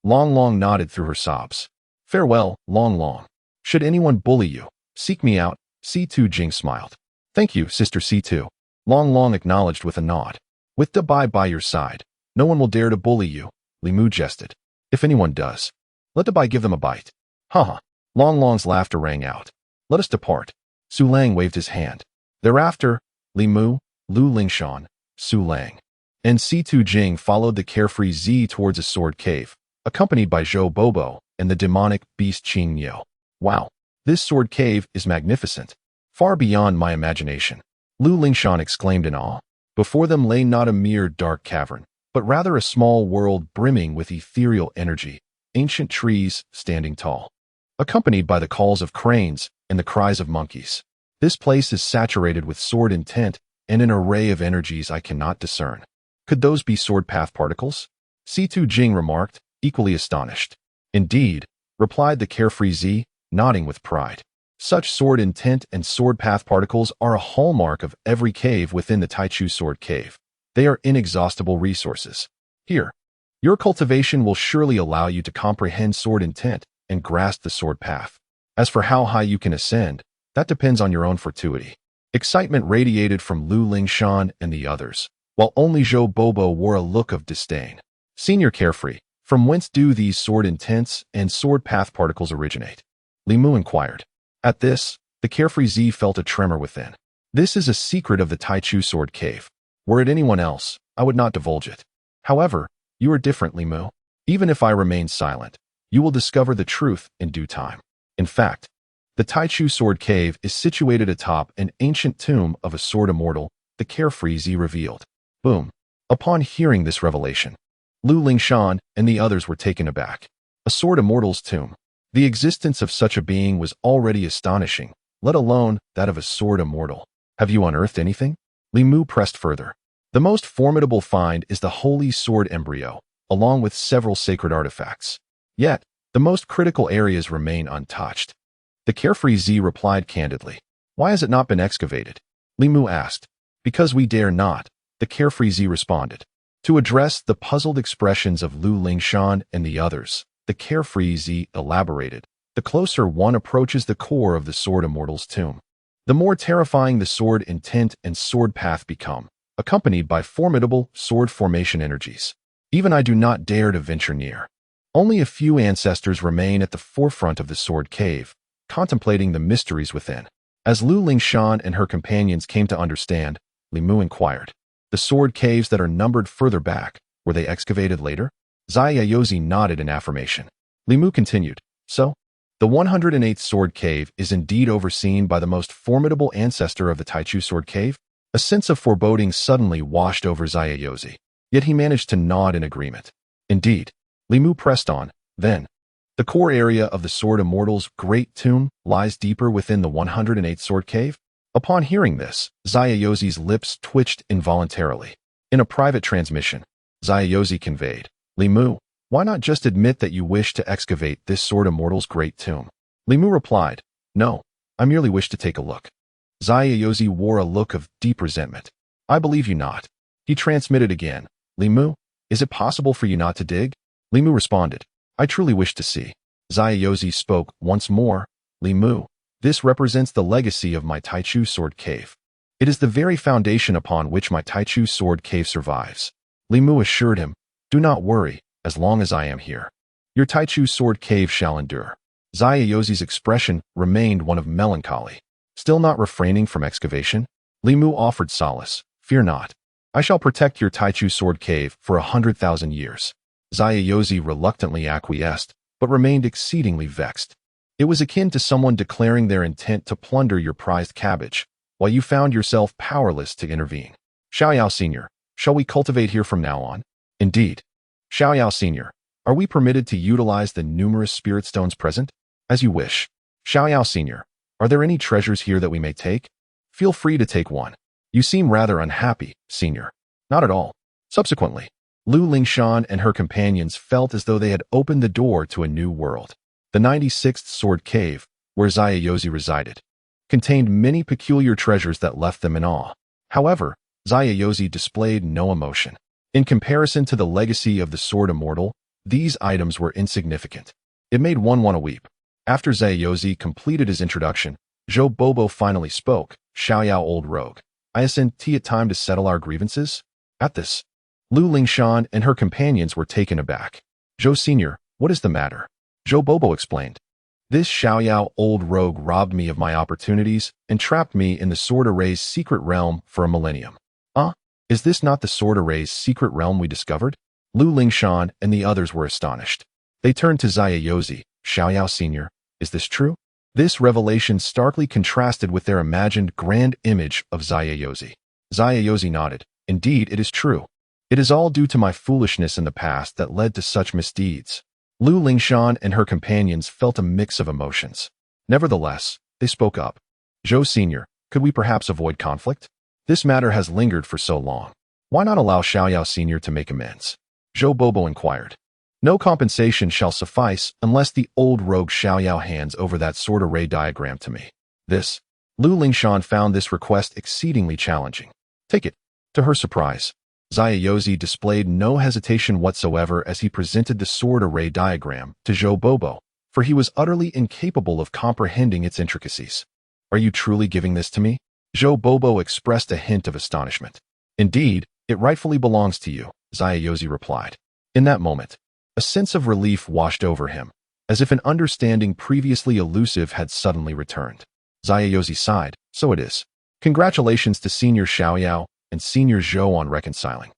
Long Long nodded through her sobs. Farewell, Long Long. Should anyone bully you, seek me out. C2 Jing smiled. Thank you, Sister C2. Long Long acknowledged with a nod. With Dabai by your side, no one will dare to bully you, Li Mu jested. If anyone does, let Dabai give them a bite. Haha. Long Long's laughter rang out. Let us depart. Su Lang waved his hand. Thereafter, Li Mu, Lu Lingshan, Su Lang, and C2 Jing followed the carefree Z towards a sword cave, accompanied by Zhou Bobo and the demonic beast Qing Yo. Wow, this sword cave is magnificent, far beyond my imagination. Lu Lingshan exclaimed in awe. Before them lay not a mere dark cavern, but rather a small world brimming with ethereal energy, ancient trees standing tall, accompanied by the calls of cranes and the cries of monkeys. This place is saturated with sword intent and an array of energies I cannot discern. Could those be sword path particles? C2 Jing remarked, equally astonished. Indeed, replied the carefree Z, nodding with pride. Such sword intent and sword path particles are a hallmark of every cave within the Taichu Sword Cave. They are inexhaustible resources. Here, your cultivation will surely allow you to comprehend sword intent and grasp the sword path. As for how high you can ascend, that depends on your own fortuity. Excitement radiated from Lu Lingshan and the others, while only Zhou Bobo wore a look of disdain. Senior Carefree, from whence do these sword intents and sword path particles originate? Li Mu inquired. At this, the Carefree Z felt a tremor within. This is a secret of the Taichu Sword Cave. Were it anyone else, I would not divulge it. However, you are different, Li Mu. Even if I remain silent, you will discover the truth in due time. In fact, the Taichu Sword Cave is situated atop an ancient tomb of a sword immortal, the Carefree Z revealed. Boom. Upon hearing this revelation, Lu Lingshan and the others were taken aback. A sword immortal's tomb. The existence of such a being was already astonishing, let alone that of a sword immortal. Have you unearthed anything? Li Mu pressed further. The most formidable find is the holy sword embryo, along with several sacred artifacts. Yet, the most critical areas remain untouched. The Carefree Z replied candidly. Why has it not been excavated? Li Mu asked. Because we dare not, the Carefree Z responded. To address the puzzled expressions of Lu Lingshan and the others, the Carefree Z elaborated. The closer one approaches the core of the sword immortal's tomb, the more terrifying the sword intent and sword path become, accompanied by formidable sword formation energies. Even I do not dare to venture near. Only a few ancestors remain at the forefront of the sword cave, contemplating the mysteries within. As Lu Lingshan and her companions came to understand, Li Mu inquired. The sword caves that are numbered further back, were they excavated later? Zai Yaozi nodded in affirmation. Li Mu continued. So, the 108th sword cave is indeed overseen by the most formidable ancestor of the Taichu Sword Cave? A sense of foreboding suddenly washed over Zai Yaozi, yet he managed to nod in agreement. Indeed. Li Mu pressed on. Then, the core area of the Sword Immortal's great tomb lies deeper within the 108th sword cave? Upon hearing this, Zai Yaozi's lips twitched involuntarily. In a private transmission, Zai Yaozi conveyed. Li Mu, why not just admit that you wish to excavate this Sword Immortal's great tomb? Li Mu replied, No, I merely wish to take a look. Zai Yaozi wore a look of deep resentment. I believe you not. He transmitted again. Li Mu, is it possible for you not to dig? Li Mu responded, I truly wish to see. Zai Yaozi spoke once more. Li Mu, this represents the legacy of my Taichu Sword Cave. It is the very foundation upon which my Taichu Sword Cave survives. Li Mu assured him, Do not worry, as long as I am here. Your Taichu Sword Cave shall endure. Yozi's expression remained one of melancholy. Still not refraining from excavation, Li Mu offered solace. Fear not. I shall protect your Taichu sword cave for 100,000 years. Yozi reluctantly acquiesced, but remained exceedingly vexed. It was akin to someone declaring their intent to plunder your prized cabbage, while you found yourself powerless to intervene. Xiaoyao Sr., shall we cultivate here from now on? Indeed. Xiaoyao Sr., are we permitted to utilize the numerous spirit stones present? As you wish. Xiaoyao Sr., are there any treasures here that we may take? Feel free to take one. You seem rather unhappy, Senior. Not at all. Subsequently, Lu Lingshan and her companions felt as though they had opened the door to a new world. The 96th Sword Cave, where Yozi resided, contained many peculiar treasures that left them in awe. However, Yozi displayed no emotion. In comparison to the legacy of the Sword Immortal, these items were insignificant. It made one want to weep. After Yozi completed his introduction, Zhou Bobo finally spoke. Xiaoyao, old rogue. Isn't it time to settle our grievances? At this, Lu Lingshan and her companions were taken aback. Zhou Sr., what is the matter? Zhou Bobo explained. This Xiaoyao, old rogue, robbed me of my opportunities and trapped me in the Sword Array's secret realm for a millennium. Is this not the Sword Array's secret realm we discovered? Lu Lingshan and the others were astonished. They turned to Yozi. Xiaoyao Sr., is this true? This revelation starkly contrasted with their imagined grand image of Yozi. Yozi nodded. Indeed, it is true. It is all due to my foolishness in the past that led to such misdeeds. Lu Lingshan and her companions felt a mix of emotions. Nevertheless, they spoke up. Zhou Sr., could we perhaps avoid conflict? This matter has lingered for so long. Why not allow Xiaoyao Sr. to make amends? Zhou Bobo inquired. No compensation shall suffice unless the old rogue Xiaoyao hands over that sword array diagram to me. Lu Lingshan found this request exceedingly challenging. Take it. To her surprise, Yozi displayed no hesitation whatsoever as he presented the sword array diagram to Zhou Bobo, for he was utterly incapable of comprehending its intricacies. Are you truly giving this to me? Zhou Bobo expressed a hint of astonishment. Indeed, it rightfully belongs to you, Yozi replied. In that moment, a sense of relief washed over him, as if an understanding previously elusive had suddenly returned. Yozi sighed. So it is. Congratulations to Senior Xiaoyao and Senior Zhou on reconciling.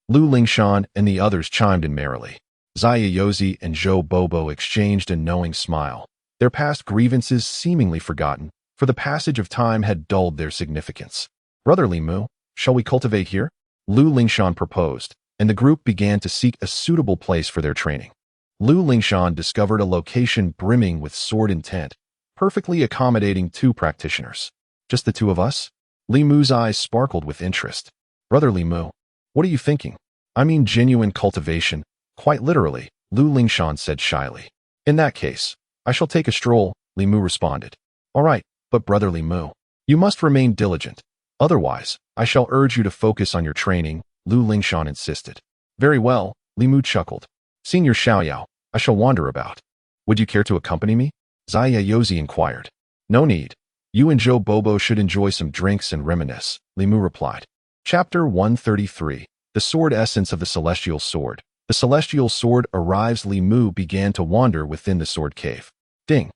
Lu Lingshan and the others chimed in merrily. Yozi and Zhou Bobo exchanged a knowing smile, their past grievances seemingly forgotten, for the passage of time had dulled their significance. Brother Li Mu, shall we cultivate here? Lu Lingshan proposed, and the group began to seek a suitable place for their training. Lu Lingshan discovered a location brimming with sword intent, perfectly accommodating 2 practitioners. Just the 2 of us? Li Mu's eyes sparkled with interest. Brother Li Mu, what are you thinking? I mean genuine cultivation, quite literally, Lu Lingshan said shyly. In that case, I shall take a stroll, Li Mu responded. All right, but Brother Li Mu, you must remain diligent. Otherwise, I shall urge you to focus on your training, Lu Lingshan insisted. Very well, Li Mu chuckled. Senior Xiaoyao, I shall wander about. Would you care to accompany me? Yozi inquired. No need. You and Zhou Bobo should enjoy some drinks and reminisce, Li Mu replied. Chapter 133. The Sword Essence of the Celestial Sword. The Celestial Sword arrives. Li Mu began to wander within the sword cave. Ding.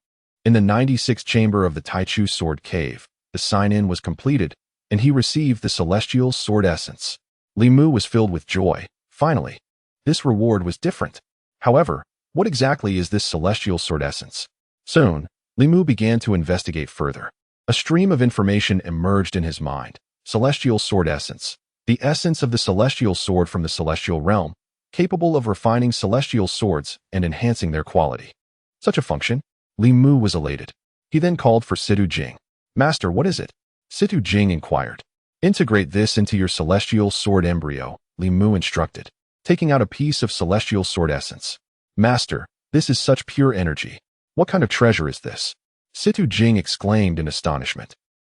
In the 96th chamber of the Taichu Sword Cave, the sign-in was completed, and he received the Celestial Sword Essence. Li Mu was filled with joy. Finally, this reward was different. However, what exactly is this Celestial Sword Essence? Soon, Li Mu began to investigate further. A stream of information emerged in his mind. Celestial Sword Essence. The essence of the Celestial Sword from the Celestial Realm, capable of refining celestial swords and enhancing their quality. Such a function? Li Mu was elated. He then called for Situ Jing. Master, what is it? Situ Jing inquired. Integrate this into your Celestial Sword embryo, Li Mu instructed, taking out a piece of Celestial Sword Essence. Master, this is such pure energy. What kind of treasure is this? Situ Jing exclaimed in astonishment.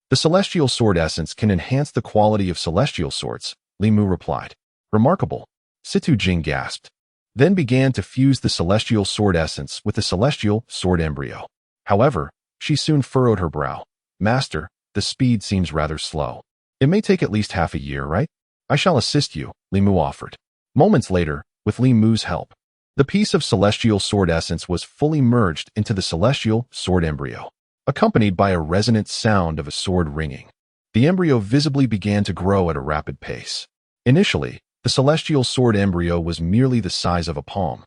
The Celestial Sword Essence can enhance the quality of celestial swords, Li Mu replied. Remarkable. Situ Jing gasped, then began to fuse the Celestial Sword Essence with the Celestial Sword embryo. However, she soon furrowed her brow. Master, the speed seems rather slow. It may take at least half a year, right? I shall assist you, Li Mu offered. Moments later, with Li Mu's help, The piece of celestial sword essence was fully merged into the celestial sword embryo, accompanied by a resonant sound of a sword ringing. The embryo visibly began to grow at a rapid pace. Initially, the celestial sword embryo was merely the size of a palm,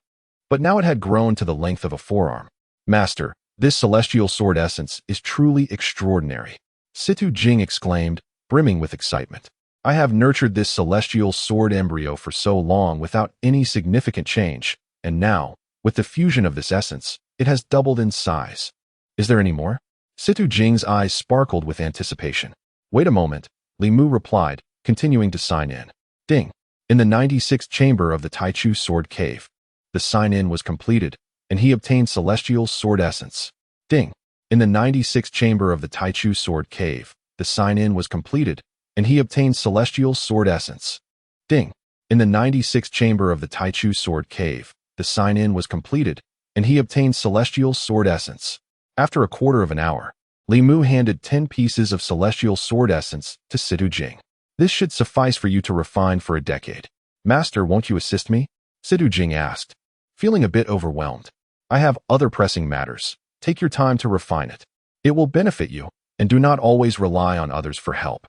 but now it had grown to the length of a forearm. Master, this celestial sword essence is truly extraordinary, Situ Jing exclaimed, brimming with excitement. I have nurtured this celestial sword embryo for so long without any significant change, and now, with the fusion of this essence, it has doubled in size. Is there any more? Situ Jing's eyes sparkled with anticipation. Wait a moment, Li Mu replied, continuing to sign in. Ding. In the 96th chamber of the Taichu sword cave, the sign-in was completed, and he obtained celestial sword essence. Ding. In the 96th chamber of the Taichu sword cave, the sign-in was completed, and he obtained celestial sword essence. Ding. In the 96th chamber of the Taichu sword cave, the sign-in was completed, and he obtained celestial sword essence. After a quarter of an hour, Li Mu handed 10 pieces of celestial sword essence to Situ Jing. This should suffice for you to refine for a decade. Master, won't you assist me? Situ Jing asked, feeling a bit overwhelmed. I have other pressing matters. Take your time to refine it. It will benefit you, and do not always rely on others for help.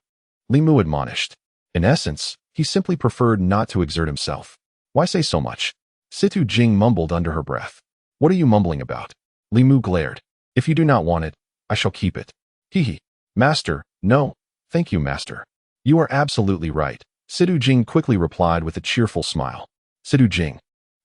Li Mu admonished. In essence, he simply preferred not to exert himself. Why say so much? Situ Jing mumbled under her breath. What are you mumbling about? Li Mu glared. If you do not want it, I shall keep it. Hee. Master, no. Thank you, Master. You are absolutely right, Situ Jing quickly replied with a cheerful smile. Situ Jing,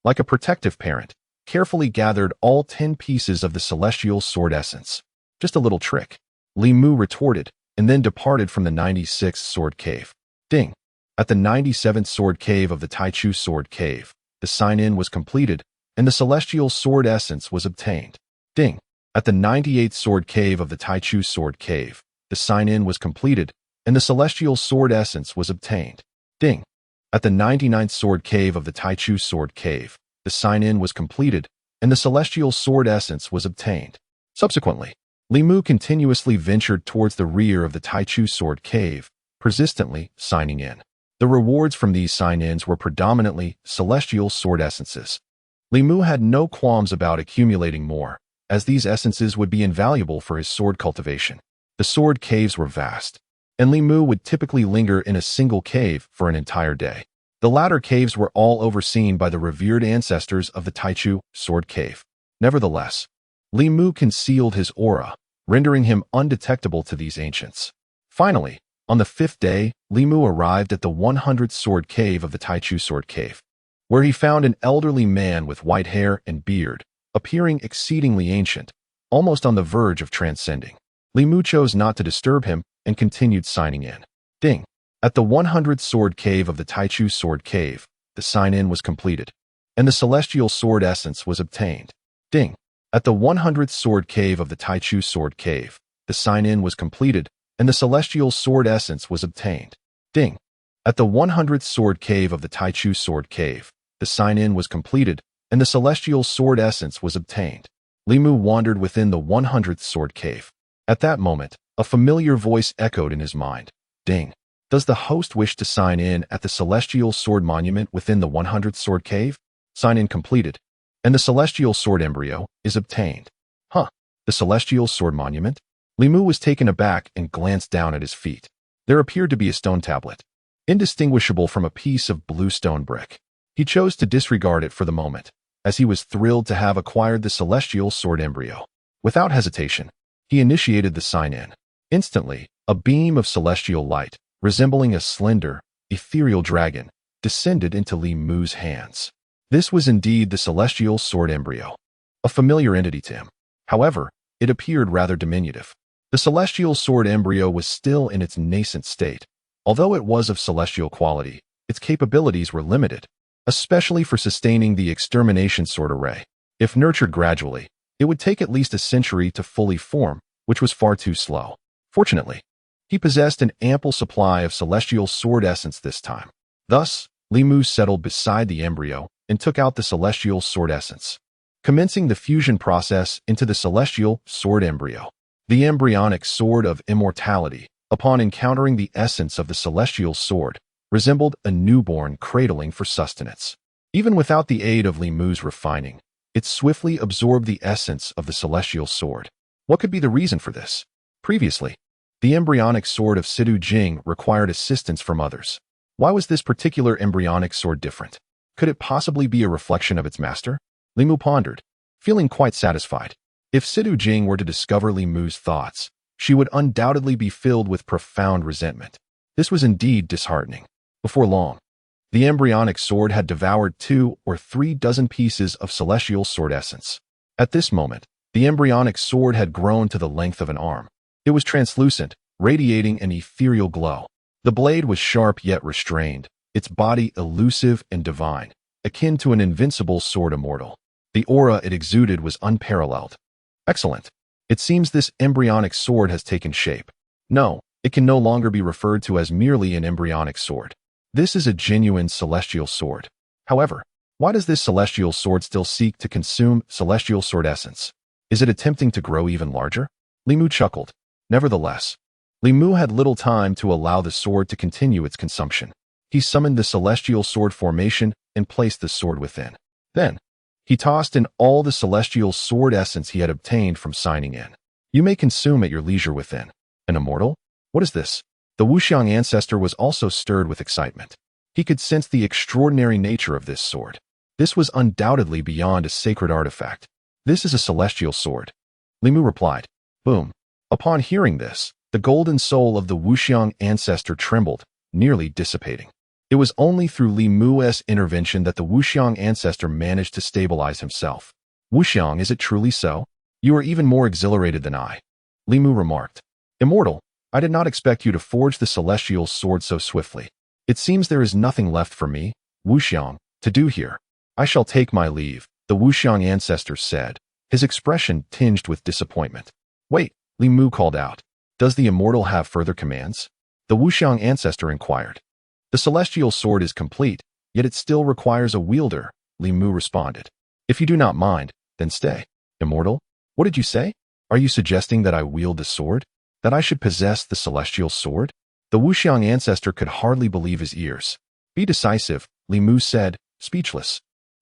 like a protective parent, carefully gathered all 10 pieces of the celestial sword essence. Just a little trick, Li Mu retorted, and then departed from the 96th sword cave. Ding. At the 97th sword cave of the Taichu sword cave, the sign-in was completed, and the celestial sword essence was obtained. Ding. At the 98th sword cave of the Taichu sword cave, the sign-in was completed, and the celestial sword essence was obtained. Ding. At the 99th sword cave of the Taichu sword cave, the sign-in was completed, and the celestial sword essence was obtained. Subsequently, Li Mu continuously ventured towards the rear of the Taichu sword cave, persistently signing in. The rewards from these sign-ins were predominantly celestial sword essences. Li Mu had no qualms about accumulating more, as these essences would be invaluable for his sword cultivation. The sword caves were vast, and Li Mu would typically linger in a single cave for an entire day. The latter caves were all overseen by the revered ancestors of the Taichu sword cave. Nevertheless, Li Mu concealed his aura, rendering him undetectable to these ancients. Finally, on the 5th day, Li Mu arrived at the 100th sword cave of the Taichu sword cave, where he found an elderly man with white hair and beard, appearing exceedingly ancient, almost on the verge of transcending. Li Mu chose not to disturb him and continued signing in. Ding. At the 100th sword cave of the Taichu sword cave, the sign-in was completed, and the celestial sword essence was obtained. Ding. At the 100th sword cave of the Taichu sword cave, the sign-in was completed, and the celestial sword essence was obtained. Ding. At the 100th sword cave of the Taichu sword cave, the sign-in was completed, and the celestial sword essence was obtained. Li Mu wandered within the 100th sword cave. At that moment, a familiar voice echoed in his mind. Ding. Does the host wish to sign in at the celestial sword monument within the 100th sword cave? Sign-in completed, and the celestial sword embryo is obtained. Huh, the celestial sword monument? Li Mu was taken aback and glanced down at his feet. There appeared to be a stone tablet, indistinguishable from a piece of blue stone brick. He chose to disregard it for the moment, as he was thrilled to have acquired the celestial sword embryo. Without hesitation, he initiated the sign-in. Instantly, a beam of celestial light, resembling a slender, ethereal dragon, descended into Li Mu's hands. This was indeed the celestial sword embryo, a familiar entity to him. However, it appeared rather diminutive. The celestial sword embryo was still in its nascent state. Although it was of celestial quality, its capabilities were limited, especially for sustaining the extermination sword array. If nurtured gradually, it would take at least a century to fully form, which was far too slow. Fortunately, he possessed an ample supply of celestial sword essence this time. Thus, Li Mu settled beside the embryo and took out the celestial sword essence, commencing the fusion process into the celestial sword embryo. The embryonic sword of immortality, upon encountering the essence of the celestial sword, resembled a newborn cradling for sustenance. Even without the aid of Li Mu's refining, it swiftly absorbed the essence of the celestial sword. What could be the reason for this? Previously, the embryonic sword of Sidu Jing required assistance from others. Why was this particular embryonic sword different? Could it possibly be a reflection of its master? Li Mu pondered, feeling quite satisfied. If Sidu Jing were to discover Li Mu's thoughts, she would undoubtedly be filled with profound resentment. This was indeed disheartening. Before long, the embryonic sword had devoured 2 or 3 dozen pieces of celestial sword essence. At this moment, the embryonic sword had grown to the length of an arm. It was translucent, radiating an ethereal glow. The blade was sharp yet restrained, its body elusive and divine, akin to an invincible sword immortal. The aura it exuded was unparalleled. Excellent. It seems this embryonic sword has taken shape. No, it can no longer be referred to as merely an embryonic sword. This is a genuine celestial sword. However, why does this celestial sword still seek to consume celestial sword essence? Is it attempting to grow even larger? Li Mu chuckled. Nevertheless, Li Mu had little time to allow the sword to continue its consumption. He summoned the celestial sword formation and placed the sword within. Then, he tossed in all the celestial sword essence he had obtained from signing in. You may consume at your leisure within. An immortal? What is this? The Wuxiang ancestor was also stirred with excitement. He could sense the extraordinary nature of this sword. This was undoubtedly beyond a sacred artifact. This is a celestial sword. Li Mu replied. Boom. Upon hearing this, the golden soul of the Wuxiang ancestor trembled, nearly dissipating. It was only through Li Mu's intervention that the Wuxiang ancestor managed to stabilize himself. Wuxiang, is it truly so? You are even more exhilarated than I. Li Mu remarked. Immortal, I did not expect you to forge the celestial sword so swiftly. It seems there is nothing left for me, Wuxiang, to do here. I shall take my leave, the Wuxiang ancestor said, his expression tinged with disappointment. Wait, Li Mu called out. Does the immortal have further commands? The Wuxiang ancestor inquired. The celestial sword is complete, yet it still requires a wielder, Li Mu responded. If you do not mind, then stay. Immortal? What did you say? Are you suggesting that I wield the sword? That I should possess the celestial sword? The Wuxiang ancestor could hardly believe his ears. Be decisive, Li Mu said, speechless.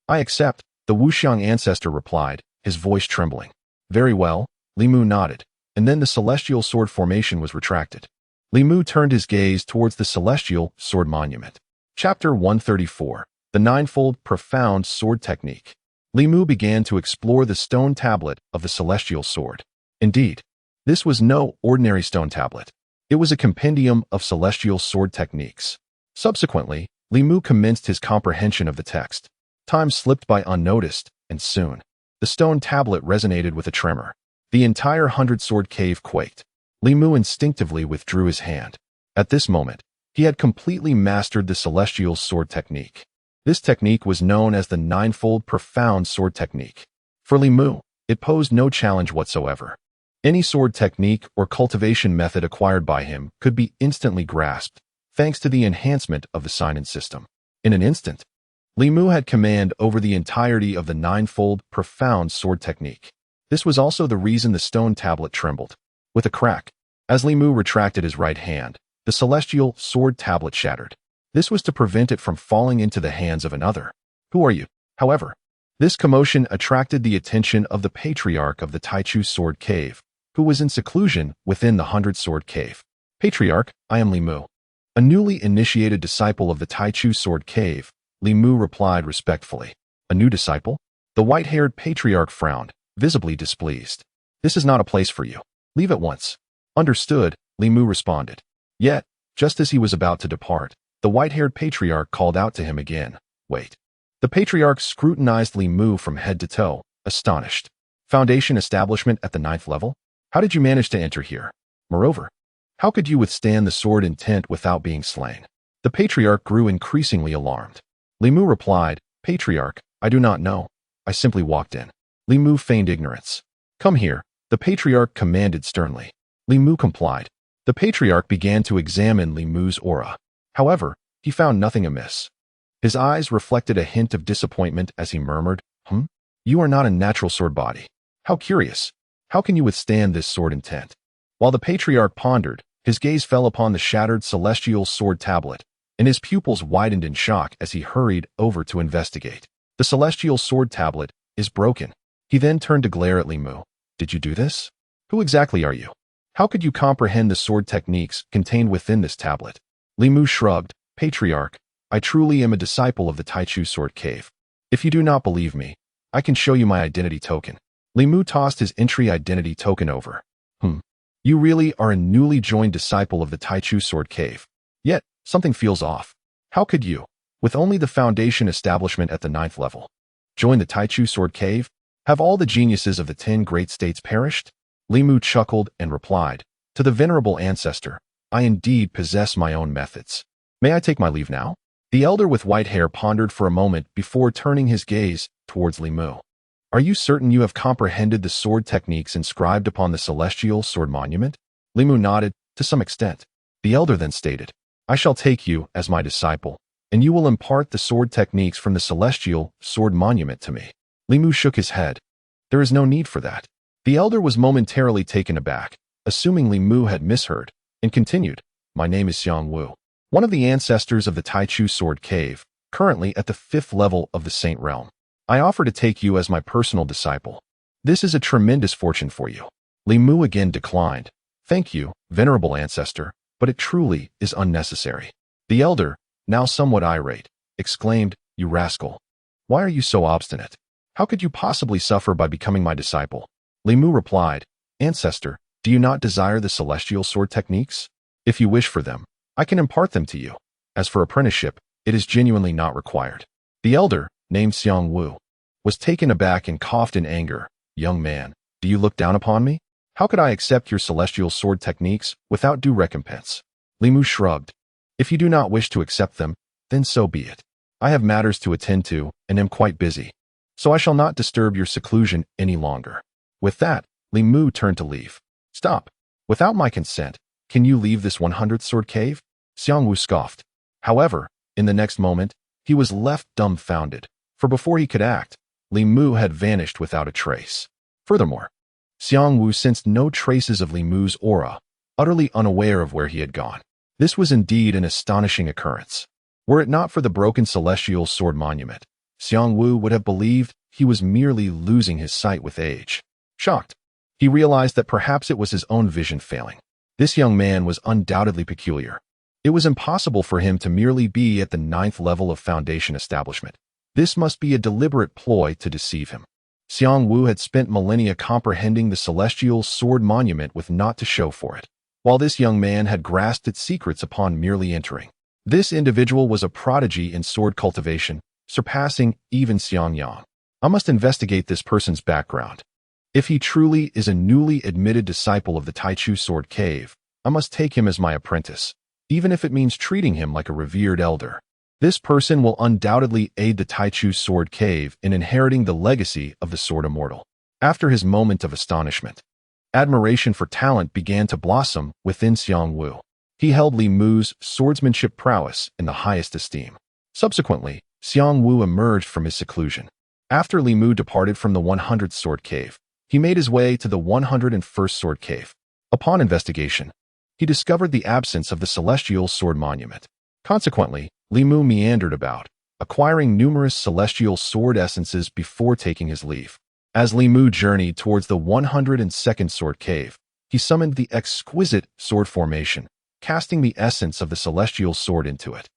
I accept, the Wuxiang ancestor replied, his voice trembling. Very well, Li Mu nodded, and then the celestial sword formation was retracted. Li Mu turned his gaze towards the celestial sword monument. Chapter 134, The Ninefold Profound Sword Technique. Li Mu began to explore the stone tablet of the celestial sword. Indeed, this was no ordinary stone tablet. It was a compendium of celestial sword techniques. Subsequently, Li Mu commenced his comprehension of the text. Time slipped by unnoticed, and soon, the stone tablet resonated with a tremor. The entire 100-sword cave quaked. Li Mu instinctively withdrew his hand. At this moment, he had completely mastered the celestial sword technique. This technique was known as the Ninefold Profound Sword Technique. For Li Mu, it posed no challenge whatsoever. Any sword technique or cultivation method acquired by him could be instantly grasped, thanks to the enhancement of the sign-in system. In an instant, Li Mu had command over the entirety of the Ninefold Profound Sword Technique. This was also the reason the stone tablet trembled. With a crack, as Li Mu retracted his right hand, the celestial sword tablet shattered. This was to prevent it from falling into the hands of another. Who are you? However, this commotion attracted the attention of the patriarch of the Taichu Sword Cave, who was in seclusion within the 100-sword cave. Patriarch, I am Li Mu. A newly initiated disciple of the Taichu Sword Cave, Li Mu replied respectfully. A new disciple? The white-haired patriarch frowned, visibly displeased. This is not a place for you. Leave at once. Understood, Li Mu responded. Yet, just as he was about to depart, the white-haired patriarch called out to him again. Wait. The patriarch scrutinized Li Mu from head to toe, astonished. Foundation establishment at the 9th level? How did you manage to enter here? Moreover, how could you withstand the sword intent without being slain? The patriarch grew increasingly alarmed. Li Mu replied, Patriarch, I do not know. I simply walked in. Li Mu feigned ignorance. Come here, the patriarch commanded sternly. Li Mu complied. The patriarch began to examine Li Mu's aura. However, he found nothing amiss. His eyes reflected a hint of disappointment as he murmured, You are not a natural sword body. How curious. How can you withstand this sword intent? While the patriarch pondered, his gaze fell upon the shattered celestial sword tablet, and his pupils widened in shock as he hurried over to investigate. The celestial sword tablet is broken. He then turned to glare at Li Mu. Did you do this? Who exactly are you? How could you comprehend the sword techniques contained within this tablet? Li Mu shrugged. Patriarch, I truly am a disciple of the Taichu Sword Cave. If you do not believe me, I can show you my identity token. Li Mu tossed his entry identity token over. You really are a newly joined disciple of the Taichu Sword Cave. Yet, something feels off. How could you, with only the foundation establishment at the 9th level, join the Taichu Sword Cave? Have all the geniuses of the 10 great states perished? Li Mu chuckled and replied, to the venerable ancestor, I indeed possess my own methods. May I take my leave now? The elder with white hair pondered for a moment before turning his gaze towards Li Mu. Are you certain you have comprehended the sword techniques inscribed upon the celestial sword monument? Li Mu nodded, to some extent. The elder then stated, I shall take you as my disciple, and you will impart the sword techniques from the celestial sword monument to me. Li Mu shook his head. There is no need for that. The elder was momentarily taken aback, assuming Li Mu had misheard, and continued, My name is Xiang Wu, one of the ancestors of the Taichu Sword Cave, currently at the 5th level of the Saint Realm. I offer to take you as my personal disciple. This is a tremendous fortune for you. Li Mu again declined. Thank you, venerable ancestor, but it truly is unnecessary. The elder, now somewhat irate, exclaimed, You rascal. Why are you so obstinate? How could you possibly suffer by becoming my disciple? Li Mu replied, Ancestor, do you not desire the celestial sword techniques? If you wish for them, I can impart them to you. As for apprenticeship, it is genuinely not required. The elder, named Xiang Wu, was taken aback and coughed in anger. Young man, do you look down upon me? How could I accept your celestial sword techniques without due recompense? Li Mu shrugged. If you do not wish to accept them, then so be it. I have matters to attend to and am quite busy, so I shall not disturb your seclusion any longer. With that, Li Mu turned to leave. Stop. Without my consent, can you leave this 100th sword cave? Xiang Wu scoffed. However, in the next moment, he was left dumbfounded, for before he could act, Li Mu had vanished without a trace. Furthermore, Xiang Wu sensed no traces of Li Mu's aura, utterly unaware of where he had gone. This was indeed an astonishing occurrence. Were it not for the broken celestial sword monument, Xiang Wu would have believed he was merely losing his sight with age. Shocked, he realized that perhaps it was his own vision failing. This young man was undoubtedly peculiar. It was impossible for him to merely be at the 9th level of foundation establishment. This must be a deliberate ploy to deceive him. Xiang Wu had spent millennia comprehending the celestial sword monument with naught to show for it, while this young man had grasped its secrets upon merely entering. This individual was a prodigy in sword cultivation, surpassing even Xiang Yang. I must investigate this person's background. If he truly is a newly admitted disciple of the Taichu Sword Cave, I must take him as my apprentice, even if it means treating him like a revered elder. This person will undoubtedly aid the Taichu Sword Cave in inheriting the legacy of the Sword Immortal. After his moment of astonishment, admiration for talent began to blossom within Xiang Wu. He held Li Mu's swordsmanship prowess in the highest esteem. Subsequently, Xiang Wu emerged from his seclusion. After Li Mu departed from the 100th Sword Cave, he made his way to the 101st Sword Cave. Upon investigation, he discovered the absence of the celestial sword monument. Consequently, Li Mu meandered about, acquiring numerous celestial sword essences before taking his leave. As Li Mu journeyed towards the 102nd Sword Cave, he summoned the exquisite sword formation, casting the essence of the celestial sword into it,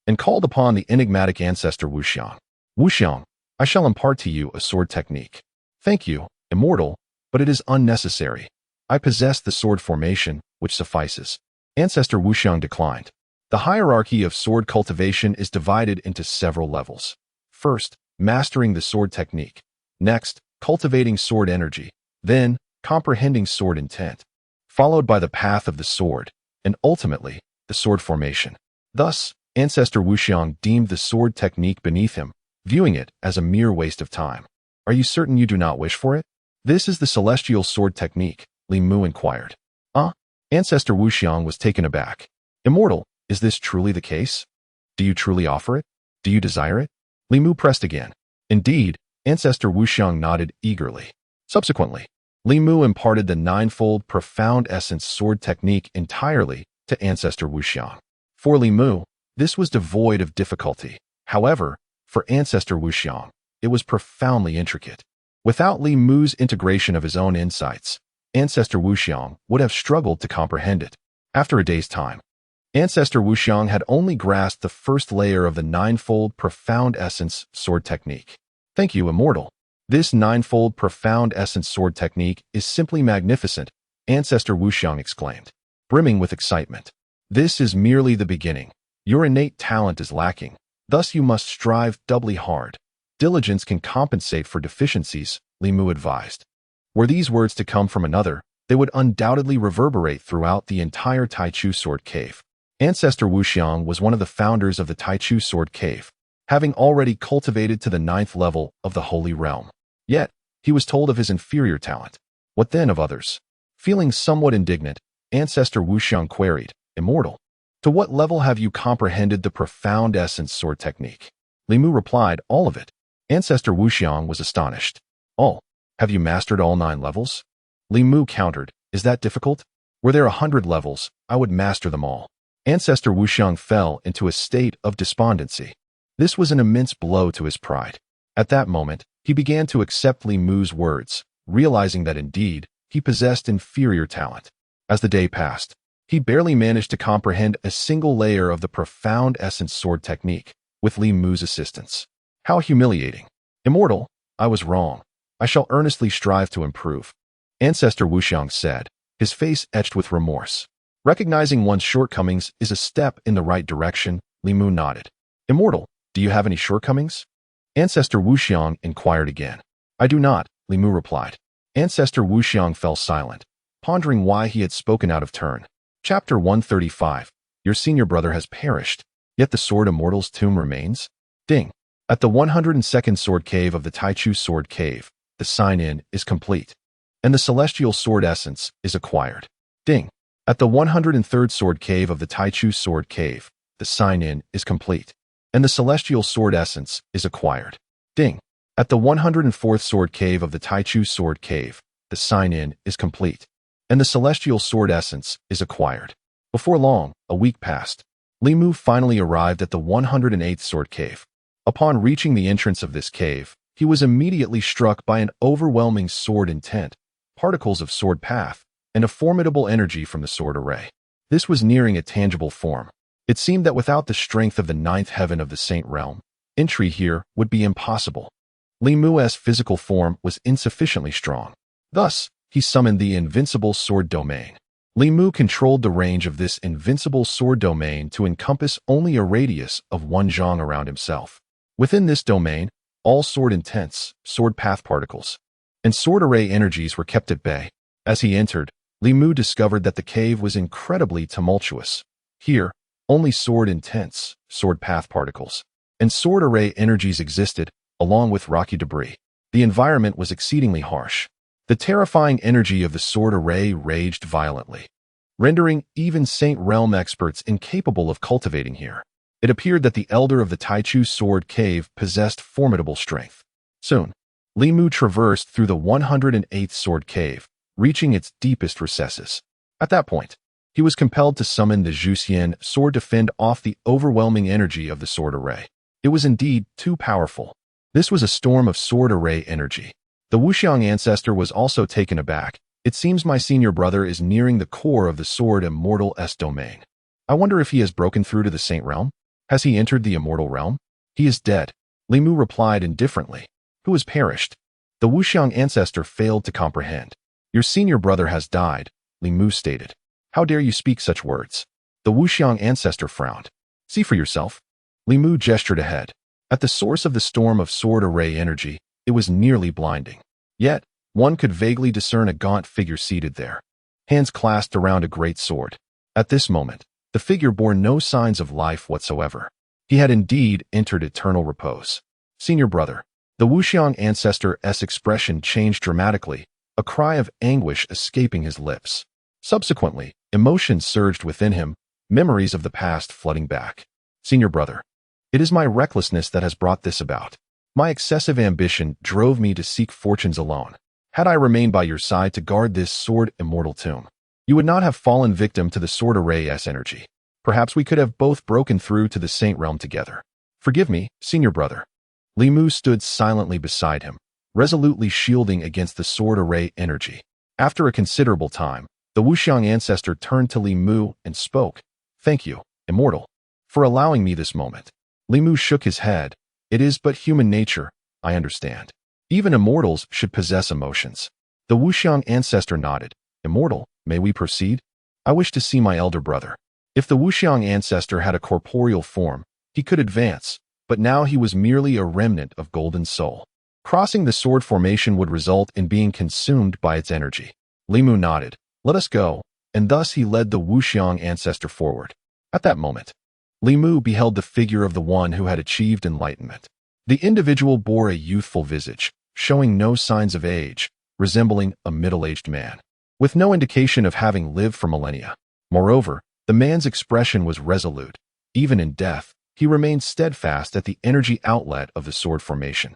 and called upon the enigmatic ancestor Wuxiang. Wuxiang, I shall impart to you a sword technique. Thank you, immortal, but it is unnecessary. I possess the sword formation, which suffices. Ancestor Wuxiang declined. The hierarchy of sword cultivation is divided into several levels. First, mastering the sword technique. Next, cultivating sword energy. Then, comprehending sword intent. Followed by the path of the sword, and ultimately, the sword formation. Thus, Ancestor Wuxiang deemed the sword technique beneath him, viewing it as a mere waste of time. Are you certain you do not wish for it? This is the celestial sword technique, Li Mu inquired. Ancestor Wuxiang was taken aback. Immortal, is this truly the case? Do you truly offer it? Do you desire it? Li Mu pressed again. Indeed, Ancestor Wuxiang nodded eagerly. Subsequently, Li Mu imparted the ninefold profound essence sword technique entirely to Ancestor Wuxiang. For Li Mu, This was devoid of difficulty. However, for Ancestor Wuxiang, it was profoundly intricate. Without Li Mu's integration of his own insights, Ancestor Wuxiang would have struggled to comprehend it. After a day's time, Ancestor Wuxiang had only grasped the first layer of the ninefold profound essence sword technique. Thank you, Immortal. This ninefold profound essence sword technique is simply magnificent, Ancestor Wuxiang exclaimed, brimming with excitement. This is merely the beginning. Your innate talent is lacking, thus you must strive doubly hard. Diligence can compensate for deficiencies, Li Mu advised. Were these words to come from another, they would undoubtedly reverberate throughout the entire Taichu Sword Cave. Ancestor Wuxiang was one of the founders of the Taichu Sword Cave, having already cultivated to the 9th level of the Holy Realm. Yet, he was told of his inferior talent. What then of others? Feeling somewhat indignant, Ancestor Wuxiang queried, Immortal, to what level have you comprehended the profound essence sword technique? Li Mu replied, all of it. Ancestor Wuxiang was astonished. All? Have you mastered all 9 levels? Li Mu countered, is that difficult? Were there 100 levels, I would master them all. Ancestor Wuxiang fell into a state of despondency. This was an immense blow to his pride. At that moment, he began to accept Li Mu's words, realizing that indeed, he possessed inferior talent. As the day passed, he barely managed to comprehend a single layer of the profound essence sword technique, with Li Mu's assistance. How humiliating. Immortal, I was wrong. I shall earnestly strive to improve. Ancestor Wuxiang said, his face etched with remorse. Recognizing one's shortcomings is a step in the right direction, Li Mu nodded. Immortal, do you have any shortcomings? Ancestor Wuxiang inquired again. I do not, Li Mu replied. Ancestor Wuxiang fell silent, pondering why he had spoken out of turn. Chapter 135. Your senior brother has perished, yet the Sword Immortal's tomb remains? Ding. At the 102nd Sword Cave of the Taichu Sword Cave, the sign-in is complete, and the Celestial Sword Essence is acquired. Ding. At the 103rd Sword Cave of the Taichu Sword Cave, the sign-in is complete, and the Celestial Sword Essence is acquired. Ding. At the 104th Sword Cave of the Taichu Sword Cave, the sign-in is complete, and the Celestial Sword Essence is acquired. Before long, a week passed. Li Mu finally arrived at the 108th Sword Cave. Upon reaching the entrance of this cave, he was immediately struck by an overwhelming sword intent, particles of sword path, and a formidable energy from the sword array. This was nearing a tangible form. It seemed that without the strength of the 9th heaven of the Saint Realm, entry here would be impossible. Li Mu's physical form was insufficiently strong. Thus, he summoned the invincible sword domain. Li Mu controlled the range of this invincible sword domain to encompass only a radius of 1 zhang around himself. Within this domain, all sword intents, sword path particles, and sword array energies were kept at bay. As he entered, Li Mu discovered that the cave was incredibly tumultuous. Here, only sword intents, sword path particles, and sword array energies existed, along with rocky debris. The environment was exceedingly harsh. The terrifying energy of the sword array raged violently, rendering even Saint Realm experts incapable of cultivating here. It appeared that the elder of the Taichu Sword Cave possessed formidable strength. Soon, Li Mu traversed through the 108th Sword Cave, reaching its deepest recesses. At that point, he was compelled to summon the Zhuxian sword to fend off the overwhelming energy of the sword array. It was indeed too powerful. This was a storm of sword array energy. The Wuxiang ancestor was also taken aback. It seems my senior brother is nearing the core of the Sword Immortal S domain. I wonder if he has broken through to the Saint Realm? Has he entered the Immortal Realm? He is dead, Li Mu replied indifferently. Who has perished? The Wuxiang ancestor failed to comprehend. Your senior brother has died, Li Mu stated. How dare you speak such words? The Wuxiang ancestor frowned. See for yourself. Li Mu gestured ahead. At the source of the storm of sword array energy, it was nearly blinding. Yet, one could vaguely discern a gaunt figure seated there, hands clasped around a great sword. At this moment, the figure bore no signs of life whatsoever. He had indeed entered eternal repose. Senior brother. The Wuxiang ancestor's expression changed dramatically, a cry of anguish escaping his lips. Subsequently, emotion surged within him, memories of the past flooding back. Senior brother. It is my recklessness that has brought this about. My excessive ambition drove me to seek fortunes alone. Had I remained by your side to guard this sword immortal tomb, you would not have fallen victim to the sword array's energy. Perhaps we could have both broken through to the Saint Realm together. Forgive me, senior brother. Li Mu stood silently beside him, resolutely shielding against the sword array energy. After a considerable time, the Wuxiang ancestor turned to Li Mu and spoke. Thank you, immortal, for allowing me this moment. Li Mu shook his head. It is but human nature, I understand. Even immortals should possess emotions. The Wuxiang ancestor nodded. Immortal, may we proceed? I wish to see my elder brother. If the Wuxiang ancestor had a corporeal form, he could advance, but now he was merely a remnant of golden soul. Crossing the sword formation would result in being consumed by its energy. Li Mu nodded. Let us go, and thus he led the Wuxiang ancestor forward. At that moment, Li Mu beheld the figure of the one who had achieved enlightenment. The individual bore a youthful visage, showing no signs of age, resembling a middle-aged man, with no indication of having lived for millennia. Moreover, the man's expression was resolute. Even in death, he remained steadfast at the energy outlet of the sword formation,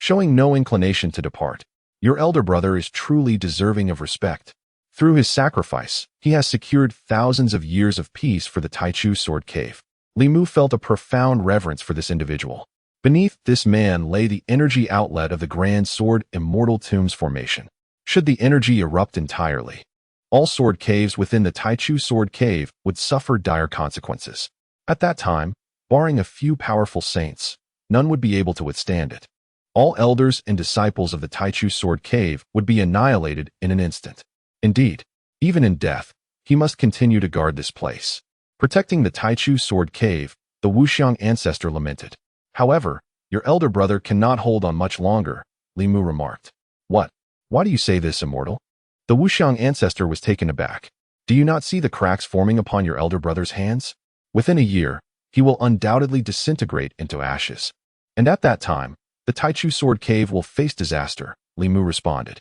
showing no inclination to depart. Your elder brother is truly deserving of respect. Through his sacrifice, he has secured thousands of years of peace for the Taichu Sword Cave. Li Mu felt a profound reverence for this individual. Beneath this man lay the energy outlet of the Grand Sword Immortal Tombs formation. Should the energy erupt entirely, all sword caves within the Taichu Sword Cave would suffer dire consequences. At that time, barring a few powerful saints, none would be able to withstand it. All elders and disciples of the Taichu Sword Cave would be annihilated in an instant. Indeed, even in death, he must continue to guard this place. Protecting the Taichu Sword Cave, the Wuxiang ancestor lamented. However, your elder brother cannot hold on much longer, Li Mu remarked. What? Why do you say this, immortal? The Wuxiang ancestor was taken aback. Do you not see the cracks forming upon your elder brother's hands? Within a year, he will undoubtedly disintegrate into ashes. And at that time, the Taichu Sword Cave will face disaster, Li Mu responded.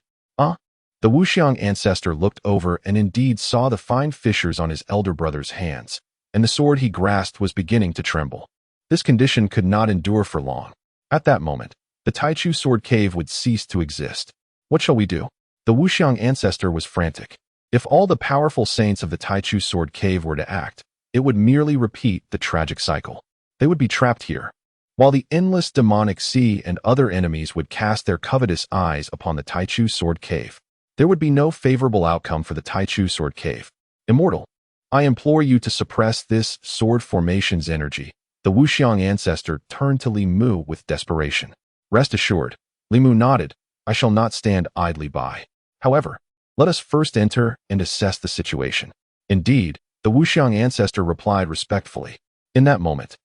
The Wuxiang ancestor looked over and indeed saw the fine fissures on his elder brother's hands, and the sword he grasped was beginning to tremble. This condition could not endure for long. At that moment, the Taichu Sword Cave would cease to exist. What shall we do? The Wuxiang ancestor was frantic. If all the powerful saints of the Taichu Sword Cave were to act, it would merely repeat the tragic cycle. They would be trapped here, while the endless demonic sea and other enemies would cast their covetous eyes upon the Taichu Sword Cave. There would be no favorable outcome for the Taichu Sword Cave. Immortal, I implore you to suppress this sword formation's energy. The Wuxiang ancestor turned to Li Mu with desperation. Rest assured, Li Mu nodded. I shall not stand idly by. However, let us first enter and assess the situation. Indeed, the Wuxiang ancestor replied respectfully. In that moment,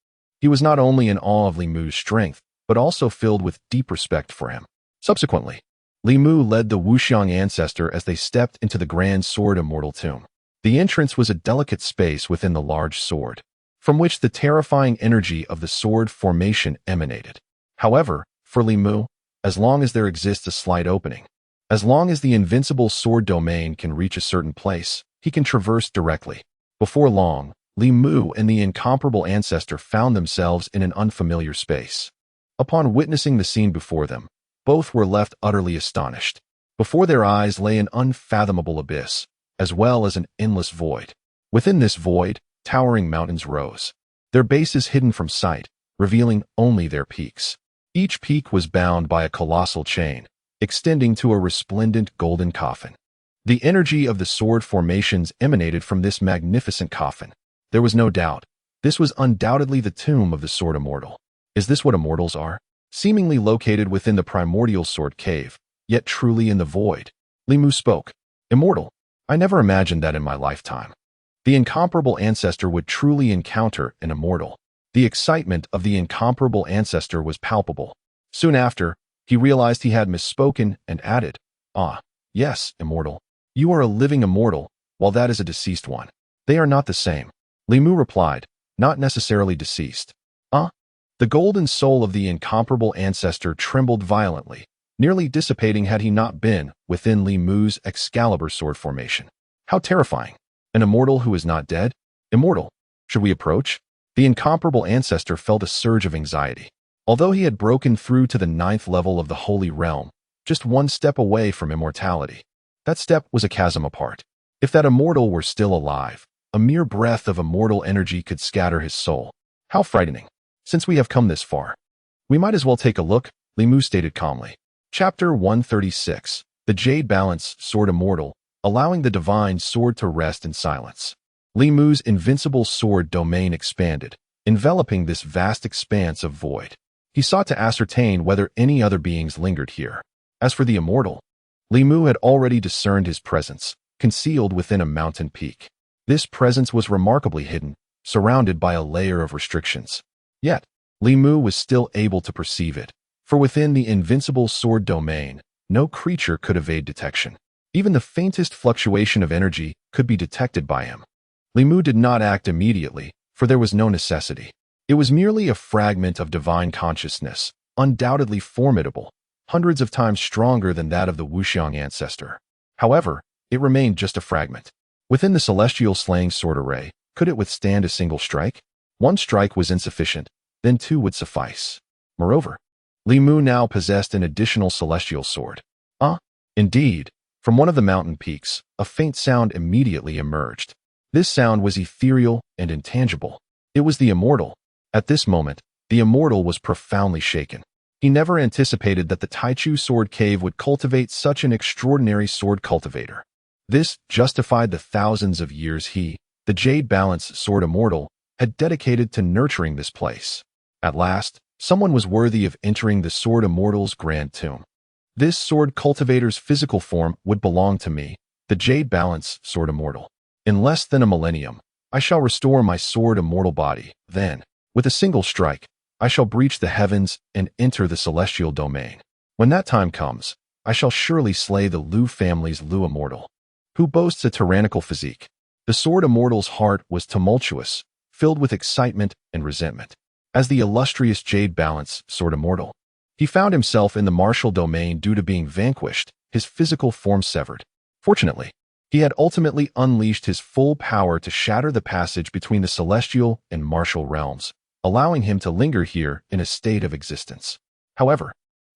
he was not only in awe of Li Mu's strength, but also filled with deep respect for him. Subsequently, Li Mu led the Wuxiang ancestor as they stepped into the Grand Sword Immortal Tomb. The entrance was a delicate space within the large sword, from which the terrifying energy of the sword formation emanated. However, for Li Mu, as long as there exists a slight opening, as long as the invincible sword domain can reach a certain place, he can traverse directly. Before long, Li Mu and the incomparable ancestor found themselves in an unfamiliar space. Upon witnessing the scene before them, both were left utterly astonished. Before their eyes lay an unfathomable abyss, as well as an endless void. Within this void, towering mountains rose, their bases hidden from sight, revealing only their peaks. Each peak was bound by a colossal chain, extending to a resplendent golden coffin. The energy of the sword formations emanated from this magnificent coffin. There was no doubt. This was undoubtedly the tomb of the Sword Immortal. Is this what immortals are? Seemingly located within the primordial sword cave, yet truly in the void. Li Mu spoke. Immortal, I never imagined that in my lifetime. The incomparable ancestor would truly encounter an immortal. The excitement of the incomparable ancestor was palpable. Soon after, he realized he had misspoken and added, yes, immortal. You are a living immortal, while that is a deceased one. They are not the same. Li Mu replied, not necessarily deceased. The golden soul of the incomparable ancestor trembled violently, nearly dissipating had he not been within Li Mu's Excalibur sword formation. How terrifying! An immortal who is not dead? Immortal, should we approach? The incomparable ancestor felt a surge of anxiety. Although he had broken through to the 9th level of the Holy Realm, just one step away from immortality, that step was a chasm apart. If that immortal were still alive, A mere breath of immortal energy could scatter his soul. How frightening. Since we have come this far, we might as well take a look, Li Mu stated calmly. Chapter 136. The Jade Balance, Sword Immortal, allowing the divine sword to rest in silence. Li Mu's invincible sword domain expanded, enveloping this vast expanse of void. He sought to ascertain whether any other beings lingered here. As for the immortal, Li Mu had already discerned his presence, concealed within a mountain peak. This presence was remarkably hidden, surrounded by a layer of restrictions. Yet, Li Mu was still able to perceive it, for within the invincible sword domain, no creature could evade detection. Even the faintest fluctuation of energy could be detected by him. Li Mu did not act immediately, for there was no necessity. It was merely a fragment of divine consciousness, undoubtedly formidable, hundreds of times stronger than that of the Wuxiang ancestor. However, it remained just a fragment. Within the celestial slaying sword array, could it withstand a single strike? One strike was insufficient, then two would suffice. Moreover, Li Mu now possessed an additional celestial sword. Indeed, from one of the mountain peaks, a faint sound immediately emerged. This sound was ethereal and intangible. It was the immortal. At this moment, the immortal was profoundly shaken. He never anticipated that the Taichu Sword Cave would cultivate such an extraordinary sword cultivator. This justified the thousands of years he, the Jade Balance Sword Immortal, had dedicated to nurturing this place. At last, someone was worthy of entering the Sword Immortal's grand tomb. This sword cultivator's physical form would belong to me, the Jade Balance Sword Immortal. In less than a millennium, I shall restore my sword immortal body. Then, with a single strike, I shall breach the heavens and enter the celestial domain. When that time comes, I shall surely slay the Lu family's Lu Immortal, who boasts a tyrannical physique. The Sword Immortal's heart was tumultuous, filled with excitement and resentment. As the illustrious Jade Balance Sword Immortal, he found himself in the martial domain due to being vanquished, his physical form severed. Fortunately, he had ultimately unleashed his full power to shatter the passage between the celestial and martial realms, allowing him to linger here in a state of existence. However,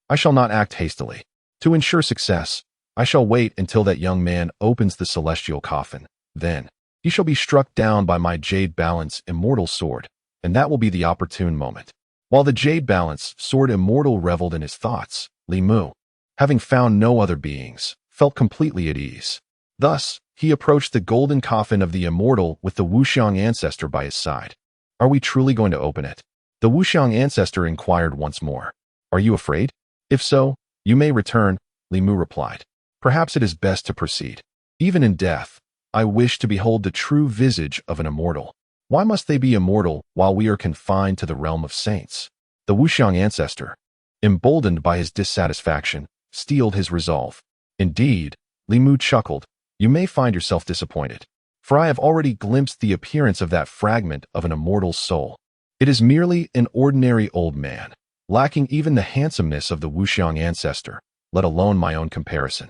I shall not act hastily. To ensure success, I shall wait until that young man opens the celestial coffin. Then, he shall be struck down by my Jade Balance Immortal Sword, and that will be the opportune moment. While the Jade Balance Sword Immortal reveled in his thoughts, Li Mu, having found no other beings, felt completely at ease. Thus, he approached the golden coffin of the immortal with the Wuxiang ancestor by his side. Are we truly going to open it? The Wuxiang ancestor inquired once more. Are you afraid? If so, you may return, Li Mu replied. Perhaps it is best to proceed. Even in death, I wish to behold the true visage of an immortal. Why must they be immortal while we are confined to the realm of saints? The Wuxiang ancestor, emboldened by his dissatisfaction, steeled his resolve. Indeed, Li Mu chuckled, you may find yourself disappointed, for I have already glimpsed the appearance of that fragment of an immortal's soul. It is merely an ordinary old man, lacking even the handsomeness of the Wuxiang ancestor, let alone my own comparison.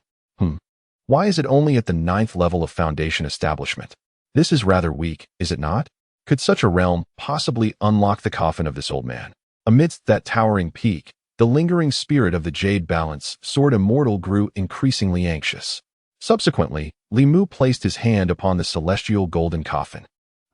Why is it only at the 9th level of foundation establishment? This is rather weak, is it not? Could such a realm possibly unlock the coffin of this old man? Amidst that towering peak, the lingering spirit of the Jade Balance Sword Immortal grew increasingly anxious. Subsequently, Li Mu placed his hand upon the celestial golden coffin,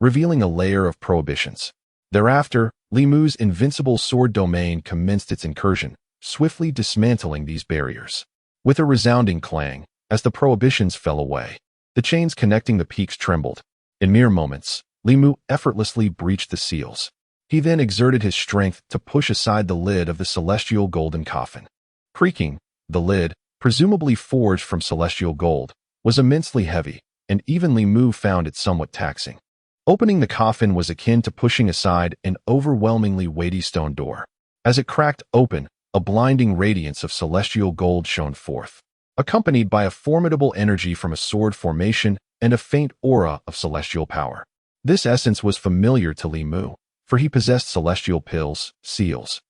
revealing a layer of prohibitions. Thereafter, Li Mu's invincible sword domain commenced its incursion, swiftly dismantling these barriers. With a resounding clang, as the prohibitions fell away, the chains connecting the peaks trembled. In mere moments, Li Mu effortlessly breached the seals. He then exerted his strength to push aside the lid of the celestial golden coffin. Creaking, the lid, presumably forged from celestial gold, was immensely heavy, and even Li Mu found it somewhat taxing. Opening the coffin was akin to pushing aside an overwhelmingly weighty stone door. As it cracked open, a blinding radiance of celestial gold shone forth, accompanied by a formidable energy from a sword formation and a faint aura of celestial power. This essence was familiar to Li Mu, for he possessed celestial pills, seals,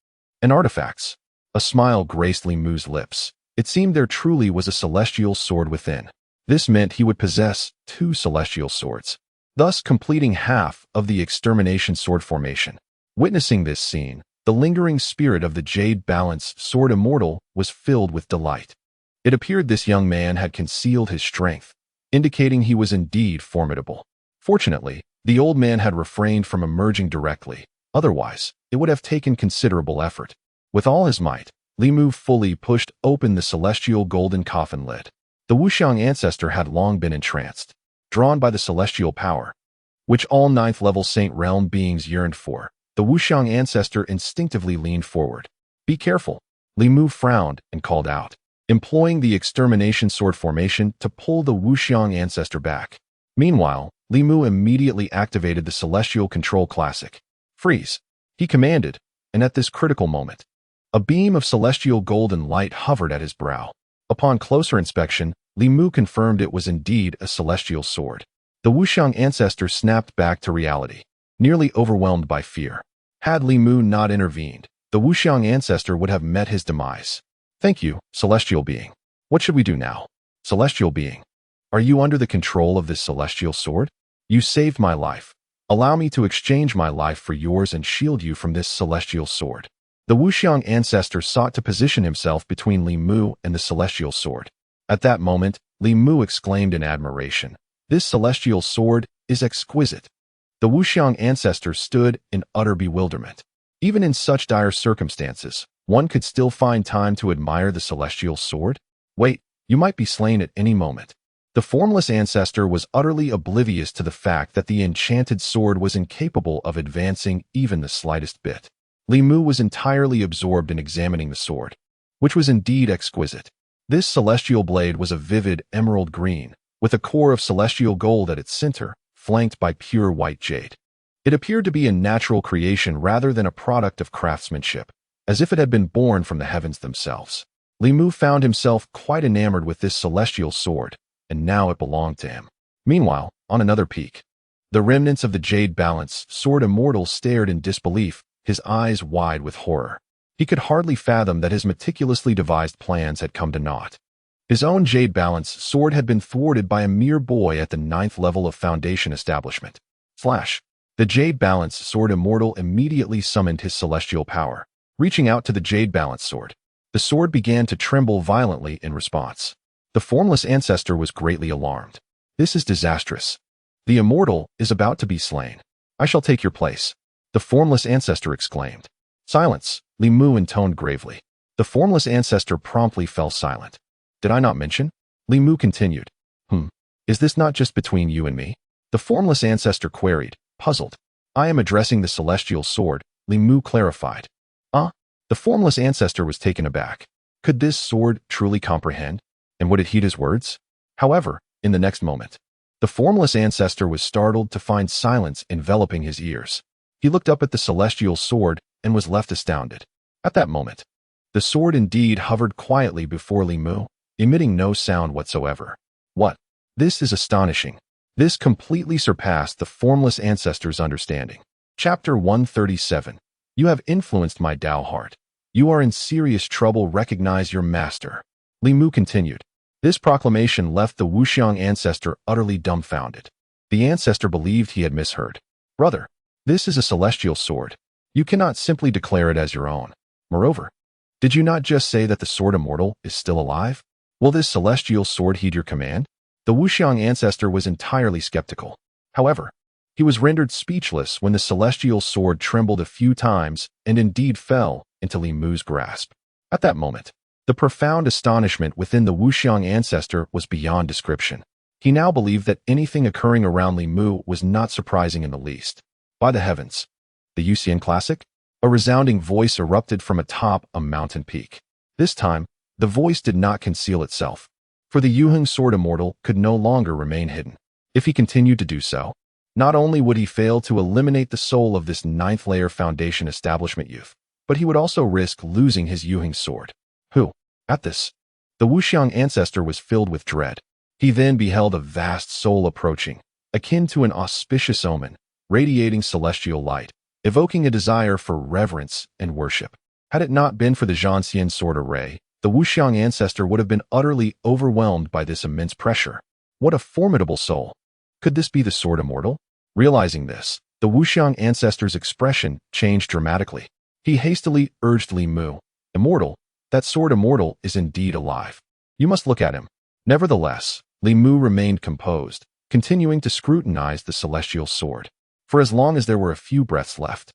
and artifacts. A smile graced Li Mu's lips. It seemed there truly was a celestial sword within. This meant he would possess 2 celestial swords, thus completing half of the extermination sword formation. Witnessing this scene, the lingering spirit of the Jade Balance Sword Immortal was filled with delight. It appeared this young man had concealed his strength, indicating he was indeed formidable. Fortunately, the old man had refrained from emerging directly. Otherwise, it would have taken considerable effort. With all his might, Li Mu fully pushed open the celestial golden coffin lid. The Wuxiang ancestor had long been entranced, drawn by the celestial power, which all ninth-level Saint Realm beings yearned for. The Wuxiang ancestor instinctively leaned forward. "Be careful." Li Mu frowned and called out, employing the extermination sword formation to pull the Wuxiang ancestor back. Meanwhile, Li Mu immediately activated the Celestial Control Classic. "Freeze," he commanded, and at this critical moment, a beam of celestial golden light hovered at his brow. Upon closer inspection, Li Mu confirmed it was indeed a celestial sword. The Wuxiang ancestor snapped back to reality, nearly overwhelmed by fear. Had Li Mu not intervened, the Wuxiang ancestor would have met his demise. "Thank you, celestial being. What should we do now?" "Celestial being, are you under the control of this celestial sword? You saved my life. Allow me to exchange my life for yours and shield you from this celestial sword." The Wuxiang ancestor sought to position himself between Li Mu and the celestial sword. At that moment, Li Mu exclaimed in admiration, "This celestial sword is exquisite." The Wuxiang ancestor stood in utter bewilderment. Even in such dire circumstances, one could still find time to admire the celestial sword? "Wait, you might be slain at any moment." The formless ancestor was utterly oblivious to the fact that the enchanted sword was incapable of advancing even the slightest bit. Li Mu was entirely absorbed in examining the sword, which was indeed exquisite. This celestial blade was a vivid emerald green, with a core of celestial gold at its center, flanked by pure white jade. It appeared to be a natural creation rather than a product of craftsmanship, as if it had been born from the heavens themselves. Li Mu found himself quite enamored with this celestial sword, and now it belonged to him. Meanwhile, on another peak, the remnants of the jade balance sword immortal stared in disbelief, his eyes wide with horror. He could hardly fathom that his meticulously devised plans had come to naught. His own jade balance sword had been thwarted by a mere boy at the 9th level of Foundation establishment. Flash! The jade balance sword immortal immediately summoned his celestial power. Reaching out to the jade balance sword, the sword began to tremble violently in response. The formless ancestor was greatly alarmed. "This is disastrous. The immortal is about to be slain. I shall take your place," the formless ancestor exclaimed. "Silence," Li Mu intoned gravely. The formless ancestor promptly fell silent. "Did I not mention?" Li Mu continued. Is this not just between you and me?" The formless ancestor queried, puzzled. "I am addressing the celestial sword," Li Mu clarified. The formless ancestor was taken aback. Could this sword truly comprehend? And would it heed his words? However, in the next moment, the formless ancestor was startled to find silence enveloping his ears. He looked up at the celestial sword and was left astounded. At that moment, the sword indeed hovered quietly before Li Mu, emitting no sound whatsoever. "What? This is astonishing." This completely surpassed the formless ancestor's understanding. Chapter 137. You have influenced my Tao heart. You are in serious trouble. Recognize your master. Li Mu continued. This proclamation left the Wuxiang ancestor utterly dumbfounded. The ancestor believed he had misheard. "Brother, this is a celestial sword. You cannot simply declare it as your own. Moreover, did you not just say that the sword immortal is still alive? Will this celestial sword heed your command?" The Wuxiang ancestor was entirely skeptical. However, he was rendered speechless when the celestial sword trembled a few times and indeed fell into Li Mu's grasp. At that moment, the profound astonishment within the Wuxiang ancestor was beyond description. He now believed that anything occurring around Li Mu was not surprising in the least. By the heavens! The Yuxian Classic? A resounding voice erupted from atop a mountain peak. This time, the voice did not conceal itself, for the Yuheng sword immortal could no longer remain hidden. If he continued to do so, not only would he fail to eliminate the soul of this 9th layer Foundation establishment youth, but he would also risk losing his Yuheng sword. At this, the Wuxiang ancestor was filled with dread. He then beheld a vast soul approaching, akin to an auspicious omen, radiating celestial light, evoking a desire for reverence and worship. Had it not been for the Zhanxian sword array, the Wuxiang ancestor would have been utterly overwhelmed by this immense pressure. What a formidable soul! Could this be the sword immortal? Realizing this, the Wuxiang ancestor's expression changed dramatically. He hastily urged Li Mu, "Immortal, that sword immortal is indeed alive. You must look at him." Nevertheless, Li Mu remained composed, continuing to scrutinize the celestial sword. For as long as there were a few breaths left,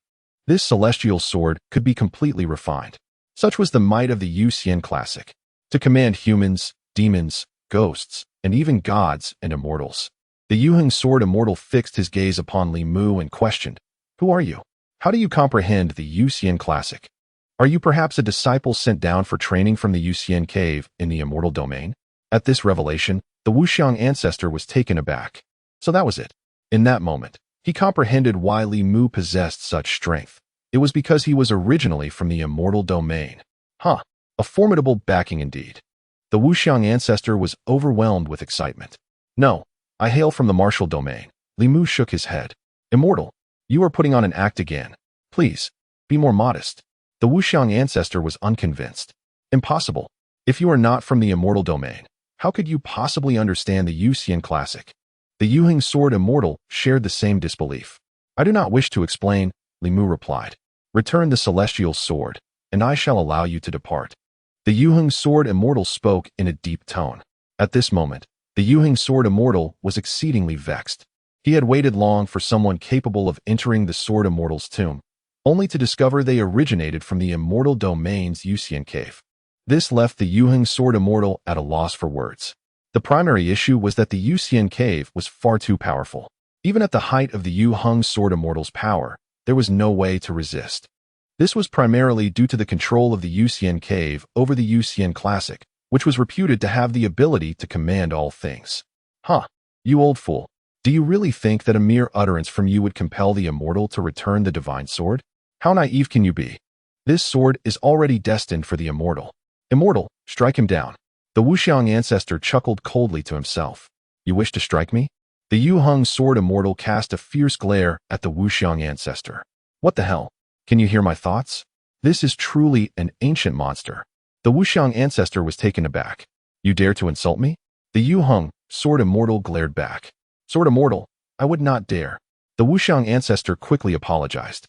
this celestial sword could be completely refined. Such was the might of the Yu classic, to command humans, demons, ghosts, and even gods and immortals. The Yu sword immortal fixed his gaze upon Li Mu and questioned, "Who are you? How do you comprehend the Yu classic? Are you perhaps a disciple sent down for training from the Yu cave in the immortal domain?" At this revelation, the Wuxiang ancestor was taken aback. So that was it. In that moment, he comprehended why Li Mu possessed such strength. It was because he was originally from the immortal domain. A formidable backing indeed. The Wuxiang ancestor was overwhelmed with excitement. "No, I hail from the martial domain." Li Mu shook his head. "Immortal, you are putting on an act again. Please, be more modest." The Wuxiang ancestor was unconvinced. "Impossible. If you are not from the immortal domain, how could you possibly understand the Yu classic?" The Yu sword immortal shared the same disbelief. "I do not wish to explain," Li Mu replied. "Return the celestial sword, and I shall allow you to depart." The Yu sword immortal spoke in a deep tone. At this moment, the Yu sword immortal was exceedingly vexed. He had waited long for someone capable of entering the sword immortal's tomb, only to discover they originated from the immortal domain's Yu cave. This left the Yu sword immortal at a loss for words. The primary issue was that the Yu cave was far too powerful. Even at the height of the Yu sword immortal's power, there was no way to resist. This was primarily due to the control of the Yu cave over the Yu classic, which was reputed to have the ability to command all things. You old fool. Do you really think that a mere utterance from you would compel the immortal to return the divine sword? How naive can you be? This sword is already destined for the immortal. Immortal, strike him down." The Wuxiang ancestor chuckled coldly to himself. "You wish to strike me?" The Yu sword immortal cast a fierce glare at the Wuxiang ancestor. "What the hell? Can you hear my thoughts? This is truly an ancient monster." The Wuxiang ancestor was taken aback. "You dare to insult me?" The Yu sword immortal glared back. "Sword immortal, I would not dare." The Wuxiang ancestor quickly apologized.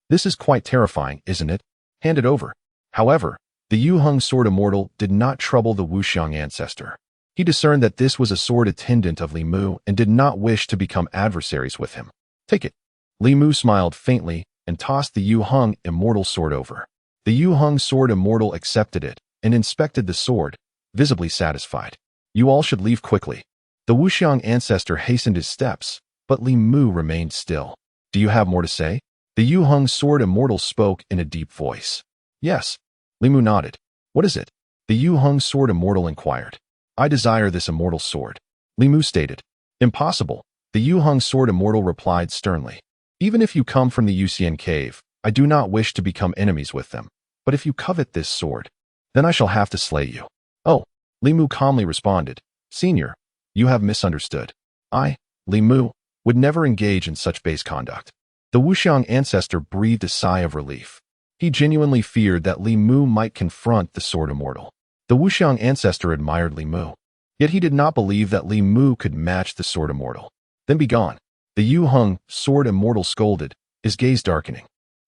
"This is quite terrifying, isn't it? Hand it over." However, the Yu sword immortal did not trouble the Wuxiang ancestor. He discerned that this was a sword attendant of Li Mu and did not wish to become adversaries with him. "Take it." Li Mu smiled faintly and tossed the Yu immortal sword over. The Yu sword immortal accepted it and inspected the sword, visibly satisfied. "You all should leave quickly." The Wuxiang ancestor hastened his steps, but Li Mu remained still. "Do you have more to say?" The Yu sword immortal spoke in a deep voice. "Yes." Li Mu nodded. "What is it?" The Yu sword immortal inquired. "I desire this immortal sword," Li Mu stated. "Impossible," the Yu sword immortal replied sternly. "Even if you come from the Yu cave, I do not wish to become enemies with them. But if you covet this sword, then I shall have to slay you." "Oh," Li Mu calmly responded. "Senior, you have misunderstood. I, Li Mu, would never engage in such base conduct." The Wuxiang ancestor breathed a sigh of relief. He genuinely feared that Li Mu might confront the sword immortal. The Wuxiang ancestor admired Li Mu, yet he did not believe that Li Mu could match the sword immortal. "Then be gone." The Yu sword immortal scolded, his gaze darkening.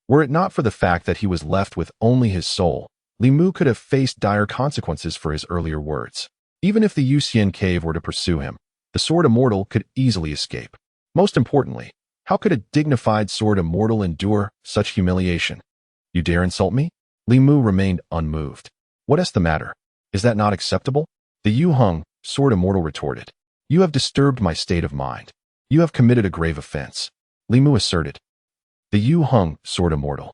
Were it not for the fact that he was left with only his soul, Li Mu could have faced dire consequences for his earlier words. Even if the Yu cave were to pursue him, the sword immortal could easily escape. Most importantly, how could a dignified sword immortal endure such humiliation? "You dare insult me?" Li Mu remained unmoved. "What is the matter? Is that not acceptable?" The Yu sword immortal retorted. "You have disturbed my state of mind. You have committed a grave offense," Li Mu asserted. The Yu sword immortal.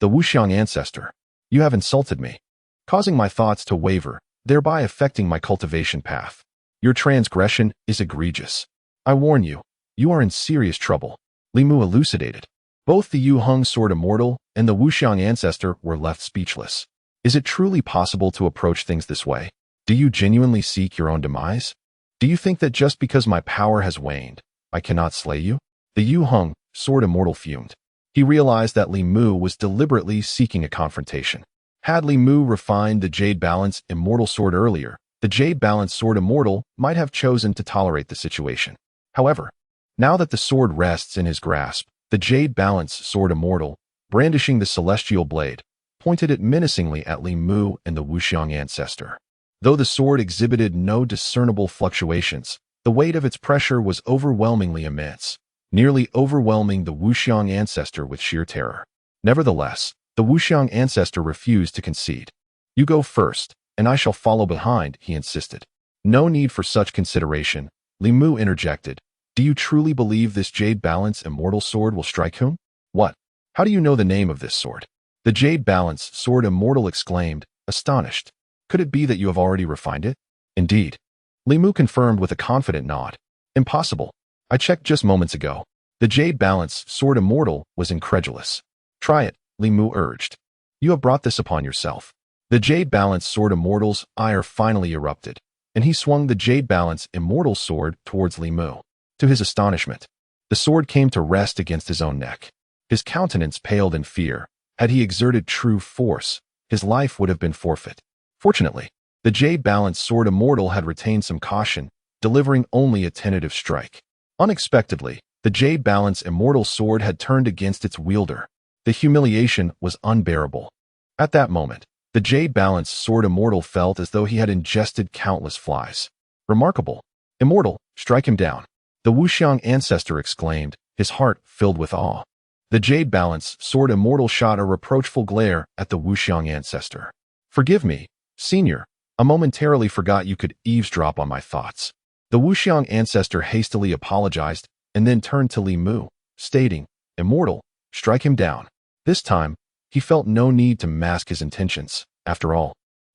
The Wuxiang ancestor. "You have insulted me, causing my thoughts to waver, thereby affecting my cultivation path. Your transgression is egregious. I warn you, you are in serious trouble," Li Mu elucidated. Both the Yu sword immortal and the Wuxiang ancestor were left speechless. Is it truly possible to approach things this way? Do you genuinely seek your own demise? Do you think that just because my power has waned, I cannot slay you? The Yu sword immortal fumed. He realized that Li Mu was deliberately seeking a confrontation. Had Li Mu refined the Jade Balance immortal sword earlier, the Jade Balance sword immortal might have chosen to tolerate the situation. However, now that the sword rests in his grasp, the Jade Balance sword immortal, brandishing the celestial blade, pointed it menacingly at Li Mu and the Wuxiang ancestor. Though the sword exhibited no discernible fluctuations, The weight of its pressure was overwhelmingly immense, nearly overwhelming the Wuxiang ancestor with sheer terror. Nevertheless, the Wuxiang ancestor refused to concede. "You go first, and I shall follow behind," he insisted. "No need for such consideration," Li Mu interjected. "Do you truly believe this Jade Balance Immortal Sword will strike him?" "What? How do you know the name of this sword?" The Jade Balance Sword Immortal exclaimed, astonished. "Could it be that you have already refined it?" "Indeed." Li Mu confirmed with a confident nod. "Impossible. I checked just moments ago." The Jade Balance Sword Immortal was incredulous. "Try it," Li Mu urged. "You have brought this upon yourself." The Jade Balance Sword Immortal's ire finally erupted, and he swung the Jade Balance Immortal Sword towards Li Mu. To his astonishment, the sword came to rest against his own neck. His countenance paled in fear. Had he exerted true force, his life would have been forfeit. Fortunately, the Jade Balance Sword Immortal had retained some caution, delivering only a tentative strike. Unexpectedly, the Jade Balance Immortal Sword had turned against its wielder. The humiliation was unbearable. At that moment, the Jade Balance Sword Immortal felt as though he had ingested countless flies. "Remarkable! Immortal, strike him down!" the Wuxiang ancestor exclaimed, his heart filled with awe. The Jade Balance Sword Immortal shot a reproachful glare at the Wuxiang ancestor. "Forgive me, Senior. I momentarily forgot you could eavesdrop on my thoughts." The Wuxiang ancestor hastily apologized and then turned to Li Mu, stating, "Immortal, strike him down." This time, he felt no need to mask his intentions. After all,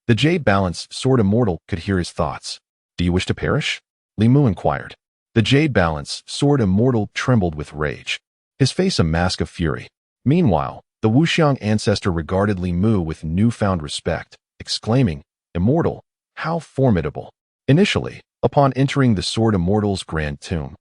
the Jade Balance Sword Immortal could hear his thoughts. "Do you wish to perish?" Li Mu inquired. The Jade Balance Sword Immortal trembled with rage, his face a mask of fury. Meanwhile, the Wuxiang ancestor regarded Li Mu with newfound respect, exclaiming, "Immortal, how formidable!" Initially, upon entering the Sword Immortal's grand tomb,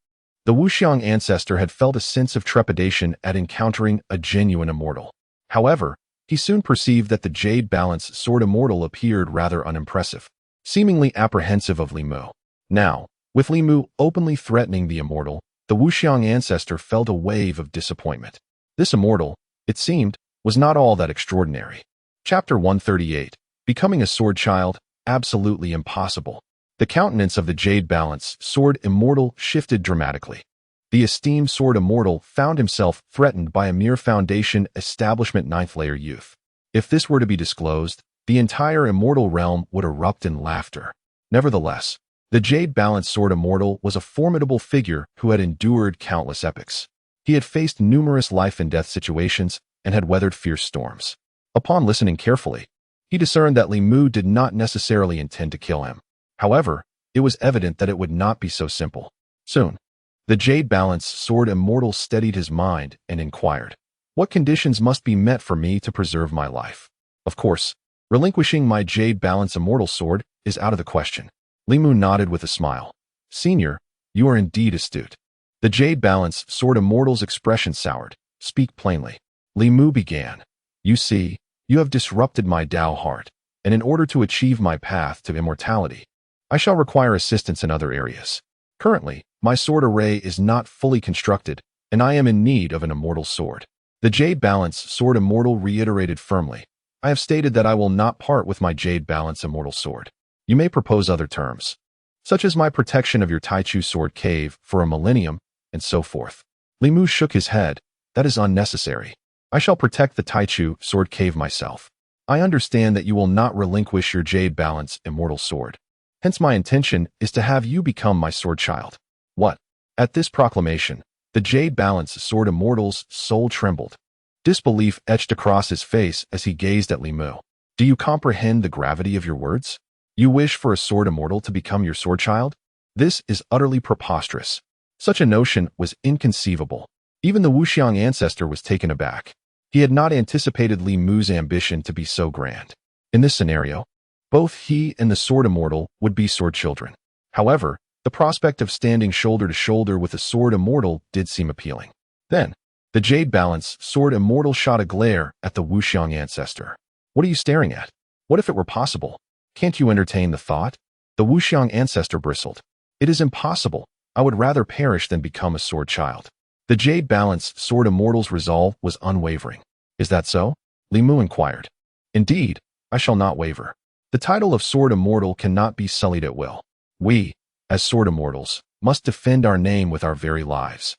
the Wuxiang ancestor had felt a sense of trepidation at encountering a genuine immortal. However, he soon perceived that the Jade Balance Sword Immortal appeared rather unimpressive, seemingly apprehensive of Li Mu. Now, with Li Mu openly threatening the immortal, the Wuxiang ancestor felt a wave of disappointment. This immortal, it seemed, was not all that extraordinary. Chapter 138. Becoming a Sword Child, absolutely impossible. The countenance of the Jade Balance Sword Immortal shifted dramatically. The esteemed Sword Immortal found himself threatened by a mere Foundation Establishment 9th layer youth. If this were to be disclosed, the entire immortal realm would erupt in laughter. Nevertheless, the Jade Balance Sword Immortal was a formidable figure who had endured countless epics. He had faced numerous life-and-death situations and had weathered fierce storms. Upon listening carefully, he discerned that Li Mu did not necessarily intend to kill him. However, it was evident that it would not be so simple. Soon, the Jade Balance Sword Immortal steadied his mind and inquired, "What conditions must be met for me to preserve my life?" "Of course, relinquishing my Jade Balance Immortal Sword is out of the question." Li Mu nodded with a smile. "Senior, you are indeed astute." The Jade Balance Sword Immortal's expression soured. "Speak plainly." Li Mu began. "You see, you have disrupted my Tao heart, and in order to achieve my path to immortality, I shall require assistance in other areas. Currently, my sword array is not fully constructed, and I am in need of an immortal sword." The Jade Balance Sword Immortal reiterated firmly, "I have stated that I will not part with my Jade Balance Immortal Sword. You may propose other terms, such as my protection of your Taichu Sword Cave for a millennium, and so forth." Li Mu shook his head. "That is unnecessary. I shall protect the Taichu Sword Cave myself. I understand that you will not relinquish your Jade Balance Immortal Sword. Hence my intention is to have you become my sword child." "What?" At this proclamation, the Jade Balance Sword Immortal's soul trembled. Disbelief etched across his face as he gazed at Li Mu. "Do you comprehend the gravity of your words? You wish for a sword immortal to become your sword child? This is utterly preposterous." Such a notion was inconceivable. Even the Wuxiang ancestor was taken aback. He had not anticipated Li Mu's ambition to be so grand. In this scenario, both he and the Sword Immortal would be sword children. However, the prospect of standing shoulder to shoulder with a Sword Immortal did seem appealing. Then, the Jade Balance Sword Immortal shot a glare at the Wuxiang ancestor. "What are you staring at? What if it were possible? Can't you entertain the thought?" The Wuxiang ancestor bristled. "It is impossible. I would rather perish than become a sword child." The Jade Balance Sword Immortal's resolve was unwavering. "Is that so?" Li Mu inquired. "Indeed, I shall not waver. The title of Sword Immortal cannot be sullied at will. We, as Sword Immortals, must defend our name with our very lives,"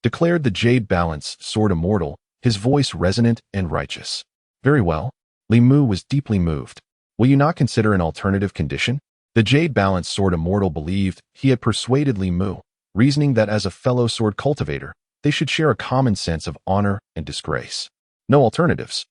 declared the Jade Balance, Sword Immortal, his voice resonant and righteous. "Very well." Li Mu was deeply moved. "Will you not consider an alternative condition?" The Jade Balance, Sword Immortal believed he had persuaded Li Mu, reasoning that as a fellow sword cultivator, they should share a common sense of honor and disgrace. "No alternatives."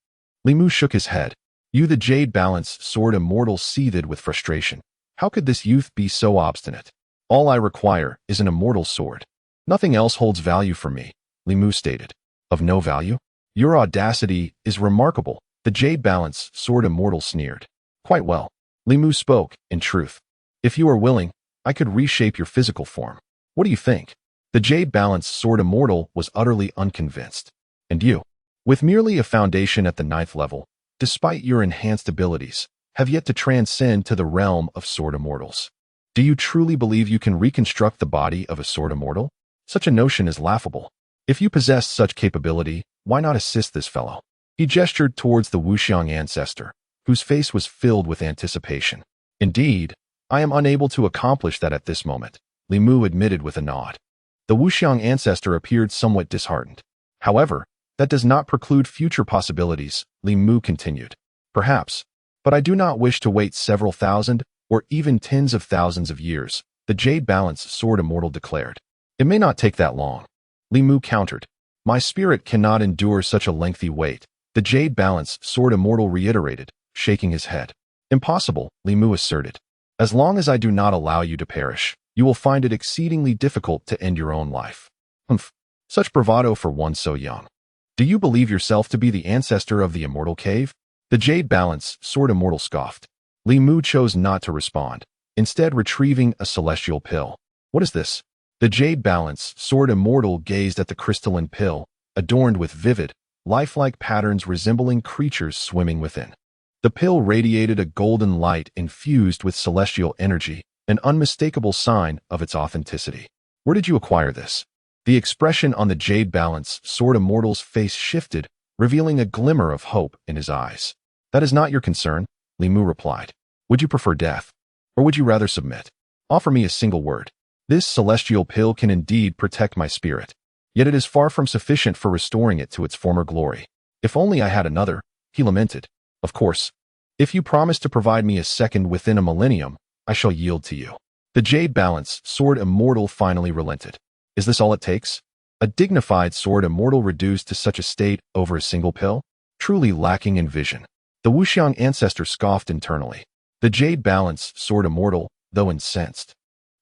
Li Mu shook his head. "You, the Jade Balance, Sword Immortal, seethed with frustration. "How could this youth be so obstinate? All I require is an immortal sword. Nothing else holds value for me," Li Mu stated. "Of no value? Your audacity is remarkable," the Jade Balance, Sword Immortal sneered. "Quite well." Li Mu spoke, in truth. "If you are willing, I could reshape your physical form. What do you think?" The Jade Balance, Sword Immortal was utterly unconvinced. "And you, with merely a foundation at the 9th level, despite your enhanced abilities, have yet to transcend to the realm of sword immortals. Do you truly believe you can reconstruct the body of a sword immortal? Such a notion is laughable. If you possess such capability, why not assist this fellow?" He gestured towards the Wuxiang ancestor, whose face was filled with anticipation. "Indeed, I am unable to accomplish that at this moment," Li Mu admitted with a nod. The Wuxiang ancestor appeared somewhat disheartened. "However, that does not preclude future possibilities," Li Mu continued. "Perhaps, but I do not wish to wait several thousand or even tens of thousands of years," the Jade Balance, Sword Immortal declared. "It may not take that long," Li Mu countered. "My spirit cannot endure such a lengthy wait," the Jade Balance, Sword Immortal reiterated, shaking his head. "Impossible," Li Mu asserted. "As long as I do not allow you to perish, you will find it exceedingly difficult to end your own life." "Humph, such bravado for one so young. Do you believe yourself to be the ancestor of the Immortal Cave?" The Jade Balance, Sword Immortal scoffed. Li Mu chose not to respond, instead retrieving a celestial pill. "What is this?" The Jade Balance, Sword Immortal gazed at the crystalline pill, adorned with vivid, lifelike patterns resembling creatures swimming within. The pill radiated a golden light infused with celestial energy, an unmistakable sign of its authenticity. "Where did you acquire this?" The expression on the Jade Balance, Sword Immortal's face shifted, revealing a glimmer of hope in his eyes. "That is not your concern," Li Mu replied. "Would you prefer death? Or would you rather submit? Offer me a single word. This celestial pill can indeed protect my spirit, yet it is far from sufficient for restoring it to its former glory. If only I had another," he lamented. "Of course, if you promise to provide me a second within a millennium, I shall yield to you." The Jade Balance, Sword Immortal finally relented. "Is this all it takes? A dignified Sword Immortal reduced to such a state over a single pill? Truly lacking in vision." The Wuxiang ancestor scoffed internally. The Jade Balance, Sword Immortal, though incensed,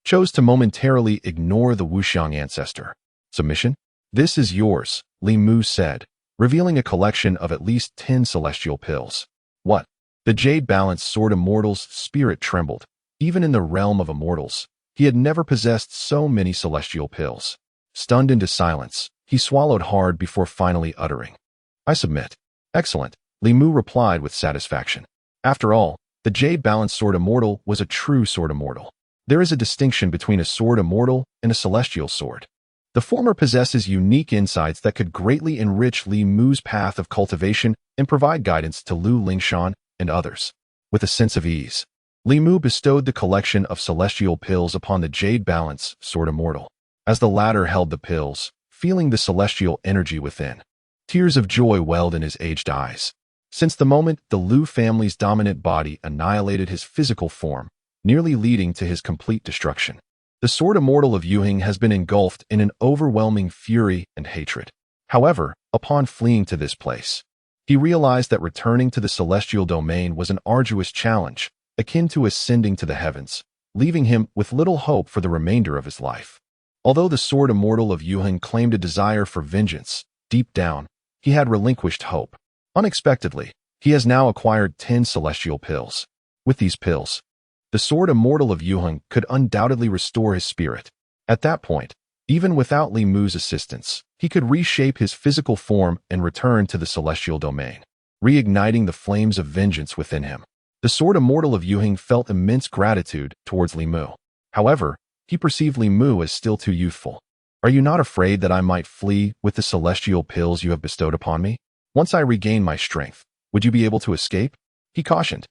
chose to momentarily ignore the Wuxiang ancestor. "Submission? This is yours," Li Mu said, revealing a collection of at least 10 celestial pills. "What?" The Jade Balance, Sword Immortal's spirit trembled. Even in the realm of immortals, he had never possessed so many celestial pills. Stunned into silence, he swallowed hard before finally uttering, "I submit." "Excellent," Li Mu replied with satisfaction. After all, the Jade Balance, Sword Immortal was a true sword immortal. There is a distinction between a sword immortal and a celestial sword. The former possesses unique insights that could greatly enrich Li Mu's path of cultivation and provide guidance to Lu Lingshan and others. With a sense of ease, Li Mu bestowed the collection of celestial pills upon the Jade Balance, Sword Immortal. As the latter held the pills, feeling the celestial energy within, tears of joy welled in his aged eyes. Since the moment the Lu family's dominant body annihilated his physical form, nearly leading to his complete destruction, the Sword Immortal of Yuheng has been engulfed in an overwhelming fury and hatred. However, upon fleeing to this place, he realized that returning to the celestial domain was an arduous challenge, akin to ascending to the heavens, leaving him with little hope for the remainder of his life. Although the Sword Immortal of Yuheng claimed a desire for vengeance, deep down, he had relinquished hope. Unexpectedly, he has now acquired 10 celestial pills. With these pills, the Sword Immortal of Yuheng could undoubtedly restore his spirit. At that point, even without Li Mu's assistance, he could reshape his physical form and return to the celestial domain, reigniting the flames of vengeance within him. The Sword Immortal of Yuheng felt immense gratitude towards Li Mu. However, he perceived Li Mu as still too youthful. "Are you not afraid that I might flee with the celestial pills you have bestowed upon me? Once I regain my strength, would you be able to escape?" he cautioned.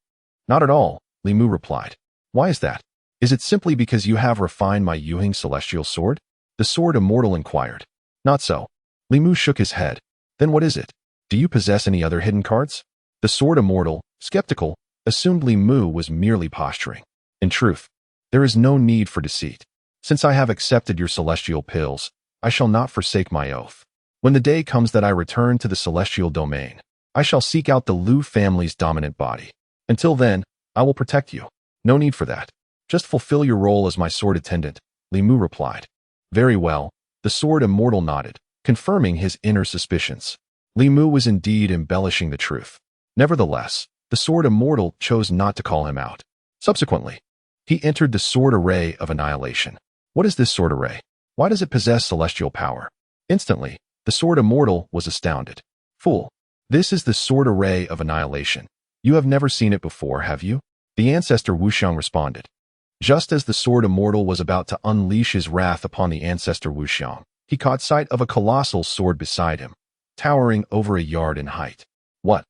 "Not at all," Li Mu replied. "Why is that?" Is it simply because you have refined my Yuhing celestial sword? The sword immortal inquired. Not so. Li Mu shook his head. Then what is it? Do you possess any other hidden cards? The sword immortal, skeptical, assumed Li Mu was merely posturing. In truth, there is no need for deceit. Since I have accepted your celestial pills, I shall not forsake my oath. When the day comes that I return to the celestial domain, I shall seek out the Lu family's dominant body. Until then, I will protect you. No need for that. Just fulfill your role as my sword attendant, Li Mu replied. Very well, the sword immortal nodded, confirming his inner suspicions. Li Mu was indeed embellishing the truth. Nevertheless, the sword immortal chose not to call him out. Subsequently, he entered the sword array of annihilation. What is this sword array? Why does it possess celestial power? Instantly, the sword immortal was astounded. Fool, this is the sword array of annihilation. You have never seen it before, have you? The ancestor Wuxiang responded. Just as the sword immortal was about to unleash his wrath upon the ancestor Wuxiang, he caught sight of a colossal sword beside him, towering over a yard in height. What?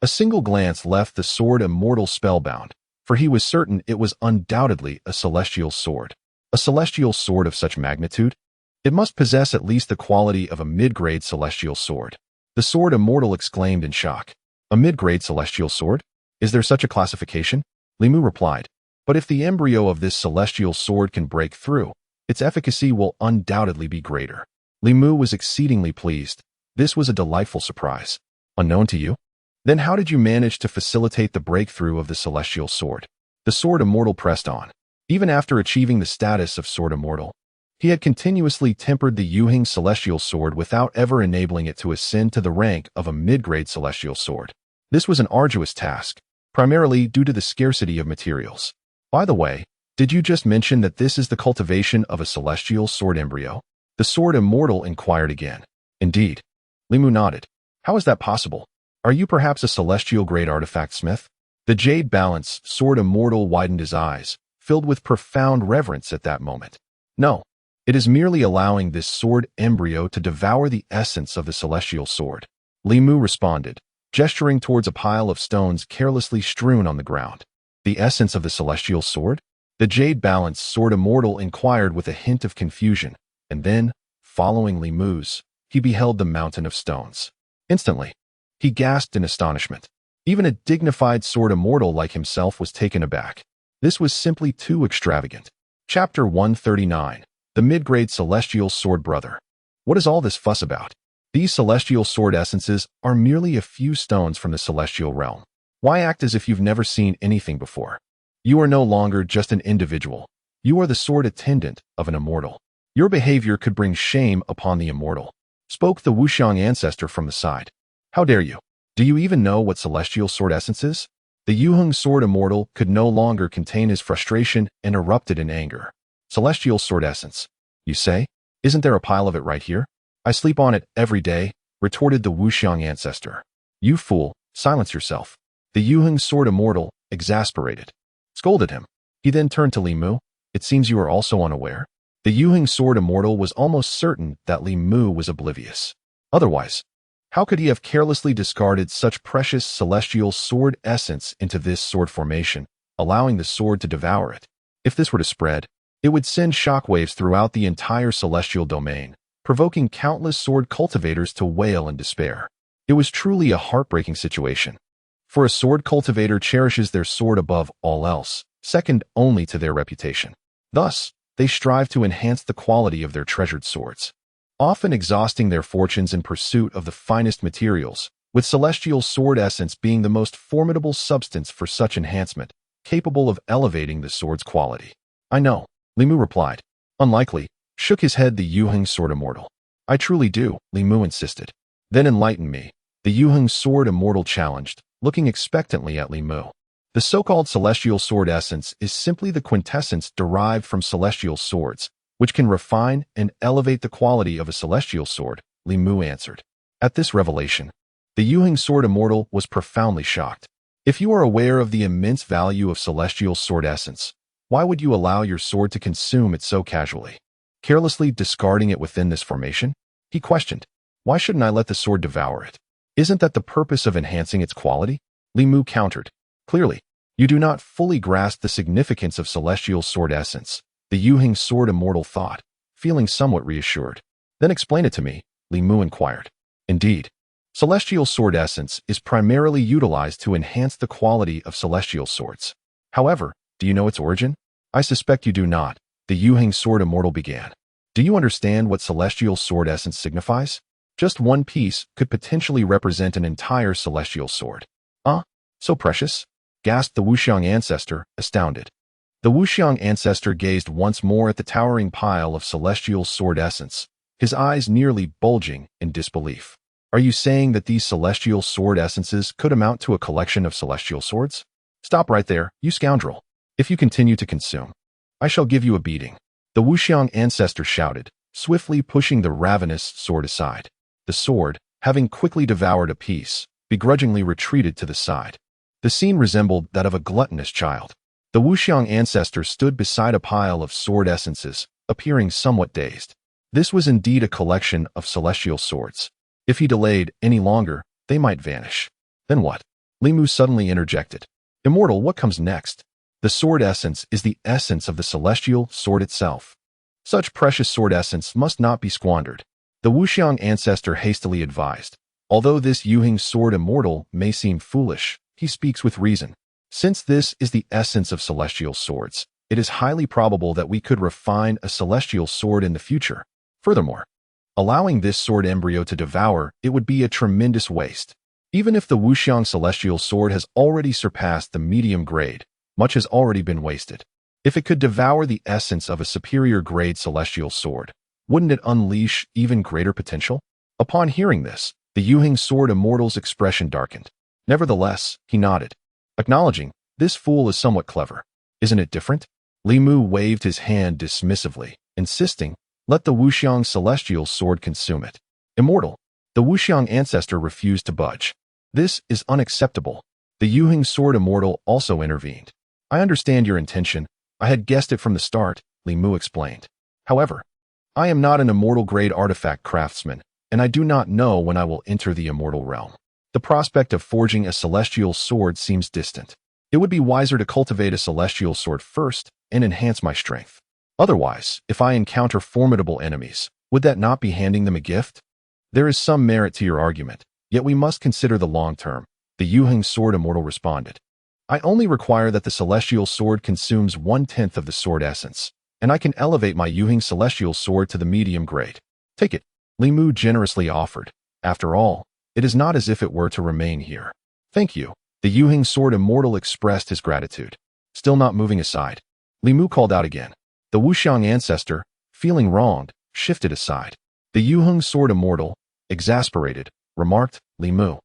A single glance left the sword immortal spellbound, for he was certain it was undoubtedly a celestial sword. A celestial sword of such magnitude? It must possess at least the quality of a mid-grade celestial sword. The sword immortal exclaimed in shock. A mid-grade celestial sword? Is there such a classification? Li Mu replied. But if the embryo of this celestial sword can break through, its efficacy will undoubtedly be greater. Li Mu was exceedingly pleased. This was a delightful surprise. Unknown to you? Then how did you manage to facilitate the breakthrough of the celestial sword? The sword immortal pressed on. Even after achieving the status of sword immortal, he had continuously tempered the Yuhing celestial sword without ever enabling it to ascend to the rank of a mid-grade celestial sword. This was an arduous task, primarily due to the scarcity of materials. By the way, did you just mention that this is the cultivation of a celestial sword embryo? The sword immortal inquired again. Indeed. Li Mu nodded. How is that possible? Are you perhaps a celestial-grade artifact smith? The jade balance sword immortal widened his eyes, filled with profound reverence at that moment. No, it is merely allowing this sword embryo to devour the essence of the celestial sword. Li Mu responded, gesturing towards a pile of stones carelessly strewn on the ground. The essence of the celestial sword? The jade balance sword immortal inquired with a hint of confusion, and then, following Li Mu's, he beheld the mountain of stones. Instantly, he gasped in astonishment. Even a dignified sword immortal like himself was taken aback. This was simply too extravagant. Chapter 139. The Mid-Grade Celestial Sword Brother. What is all this fuss about? These celestial sword essences are merely a few stones from the celestial realm. Why act as if you've never seen anything before? You are no longer just an individual. You are the sword attendant of an immortal. Your behavior could bring shame upon the immortal, spoke the Wuxiang ancestor from the side. How dare you? Do you even know what celestial sword essence is? The Yuheng sword immortal could no longer contain his frustration and erupted in anger. Celestial sword essence. You say? Isn't there a pile of it right here? I sleep on it every day, retorted the Wuxiang ancestor. You fool, silence yourself. The Yuheng sword immortal, exasperated, scolded him. He then turned to Li Mu. It seems you are also unaware. The Yuheng sword immortal was almost certain that Li Mu was oblivious. Otherwise, how could he have carelessly discarded such precious celestial sword essence into this sword formation, allowing the sword to devour it? If this were to spread, it would send shockwaves throughout the entire celestial domain, provoking countless sword cultivators to wail in despair. It was truly a heartbreaking situation. For a sword cultivator cherishes their sword above all else, second only to their reputation. Thus, they strive to enhance the quality of their treasured swords, often exhausting their fortunes in pursuit of the finest materials, with celestial sword essence being the most formidable substance for such enhancement, capable of elevating the sword's quality. I know, Li Mu replied. Unlikely, shook his head the Yuheng sword immortal. I truly do, Li Mu insisted. Then enlighten me, the Yuheng sword immortal challenged, looking expectantly at Li Mu. The so-called celestial sword essence is simply the quintessence derived from celestial swords, which can refine and elevate the quality of a celestial sword, Li Mu answered. At this revelation, the Yuheng sword immortal was profoundly shocked. If you are aware of the immense value of celestial sword essence, why would you allow your sword to consume it so casually? Carelessly discarding it within this formation? He questioned. Why shouldn't I let the sword devour it? Isn't that the purpose of enhancing its quality? Li Mu countered. Clearly, You do not fully grasp the significance of celestial sword essence, the Yuhing sword immortal thought, feeling somewhat reassured. Then explain it to me, Li Mu inquired. Indeed, celestial sword essence is primarily utilized to enhance the quality of celestial swords. However, do you know its origin? I suspect you do not, the Yuhing sword immortal began. Do you understand what celestial sword essence signifies? Just one piece could potentially represent an entire celestial sword. So precious? Gasped the Wuxiang ancestor, astounded. The Wuxiang ancestor gazed once more at the towering pile of celestial sword essence, his eyes nearly bulging in disbelief. Are you saying that these celestial sword essences could amount to a collection of celestial swords? Stop right there, you scoundrel. If you continue to consume, I shall give you a beating. The Wuxiang ancestor shouted, swiftly pushing the ravenous sword aside. The sword, having quickly devoured a piece, begrudgingly retreated to the side. The scene resembled that of a gluttonous child. The Wuxiang ancestor stood beside a pile of sword essences, appearing somewhat dazed. This was indeed a collection of celestial swords. If he delayed any longer, they might vanish. Then what? Li Mu suddenly interjected. Immortal, what comes next? The sword essence is the essence of the celestial sword itself. Such precious sword essence must not be squandered. The Wuxiang ancestor hastily advised. Although this Yuhing sword immortal may seem foolish, he speaks with reason. Since this is the essence of celestial swords, it is highly probable that we could refine a celestial sword in the future. Furthermore, allowing this sword embryo to devour it would be a tremendous waste. Even if the Wuxiang celestial sword has already surpassed the medium grade, much has already been wasted. If it could devour the essence of a superior grade celestial sword, wouldn't it unleash even greater potential? Upon hearing this, the Yuhing sword immortal's expression darkened. Nevertheless, he nodded, acknowledging, this fool is somewhat clever. Isn't it different? Li Mu waved his hand dismissively, insisting, let the Wuxiang celestial sword consume it. Immortal. The Wuxiang ancestor refused to budge. This is unacceptable. The Yuhing sword immortal also intervened. I understand your intention. I had guessed it from the start, Li Mu explained. However, I am not an immortal grade artifact craftsman, and I do not know when I will enter the immortal realm. The prospect of forging a celestial sword seems distant. It would be wiser to cultivate a celestial sword first and enhance my strength. Otherwise, if I encounter formidable enemies, would that not be handing them a gift? There is some merit to your argument, yet we must consider the long term, the Yuhing sword immortal responded. I only require that the celestial sword consumes 1/10 of the sword essence, and I can elevate my Yuhing celestial sword to the medium grade. Take it, Li Mu generously offered. After all, it is not as if it were to remain here. Thank you. The Yuhing sword immortal expressed his gratitude. Still not moving aside, Li Mu called out again. The Wuxiang ancestor, feeling wronged, shifted aside. The Yuhing sword immortal, exasperated, remarked, Li Mu,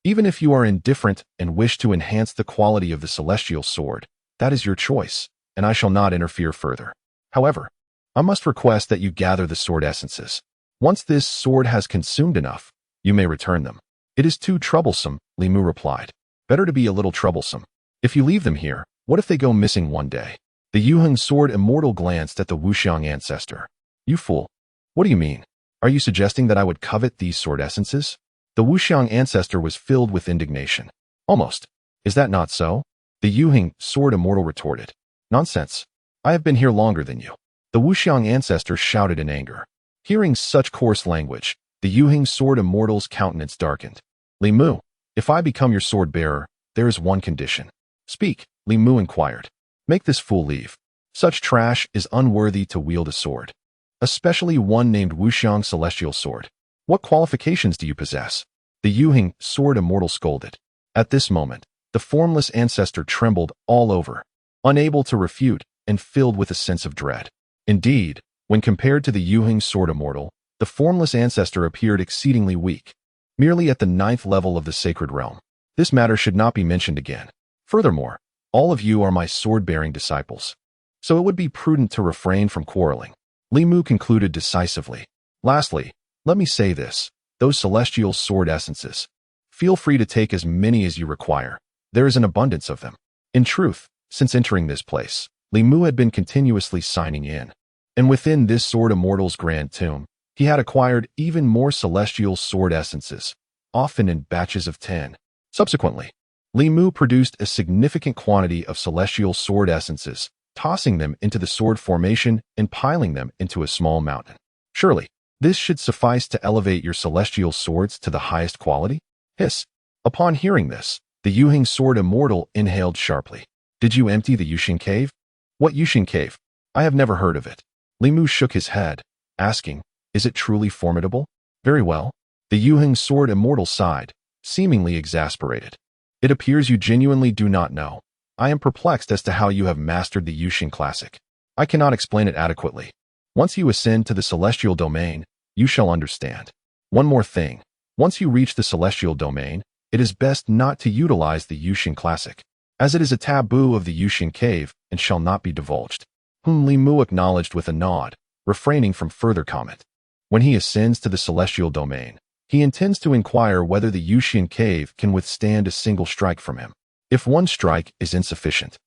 even if you are indifferent and wish to enhance the quality of the celestial sword, that is your choice, and I shall not interfere further. However, I must request that you gather the sword essences. Once this sword has consumed enough, you may return them. It is too troublesome, Li Mu replied. Better to be a little troublesome. If you leave them here, what if they go missing one day? The Yuhing sword immortal glanced at the Wuxiang ancestor. You fool. What do you mean? Are you suggesting that I would covet these sword essences? The Wuxiang ancestor was filled with indignation. Almost. Is that not so? The Yuhing sword immortal retorted. Nonsense. I have been here longer than you. The Wuxiang ancestor shouted in anger. Hearing such coarse language, the Yuhing sword immortal's countenance darkened. Li Mu, if I become your sword bearer, there is one condition. Speak, Li Mu inquired. Make this fool leave. Such trash is unworthy to wield a sword. Especially one named Wuxiang celestial sword. What qualifications do you possess? The Yuhing sword immortal scolded. At this moment, the formless ancestor trembled all over, unable to refute and filled with a sense of dread. Indeed, when compared to the Yuhing sword immortal, the formless ancestor appeared exceedingly weak, merely at the 9th level of the sacred realm. This matter should not be mentioned again. Furthermore, all of you are my sword-bearing disciples, so it would be prudent to refrain from quarreling. Li Mu concluded decisively. Lastly, let me say this, those celestial sword essences. Feel free to take as many as you require. There is an abundance of them. In truth, since entering this place, Li Mu had been continuously signing in. And within this sword immortal's grand tomb, he had acquired even more celestial sword essences, often in batches of 10. Subsequently, Li Mu produced a significant quantity of celestial sword essences, tossing them into the sword formation and piling them into a small mountain. Surely, this should suffice to elevate your celestial swords to the highest quality? Hiss. Upon hearing this, the Yuheng sword immortal inhaled sharply. Did you empty the Yuxing cave? What Yuxing cave? I have never heard of it. Li Mu shook his head, asking, is it truly formidable? Very well. The Yuheng sword immortal sighed, seemingly exasperated. It appears you genuinely do not know. I am perplexed as to how you have mastered the Yuxing classic. I cannot explain it adequately. Once you ascend to the celestial domain, you shall understand. One more thing. Once you reach the celestial domain, it is best not to utilize the Yuxing classic, as it is a taboo of the Yuxing cave and shall not be divulged. Li Mu acknowledged with a nod, refraining from further comment. When he ascends to the celestial domain, he intends to inquire whether the Yuxing cave can withstand a single strike from him. If one strike is insufficient,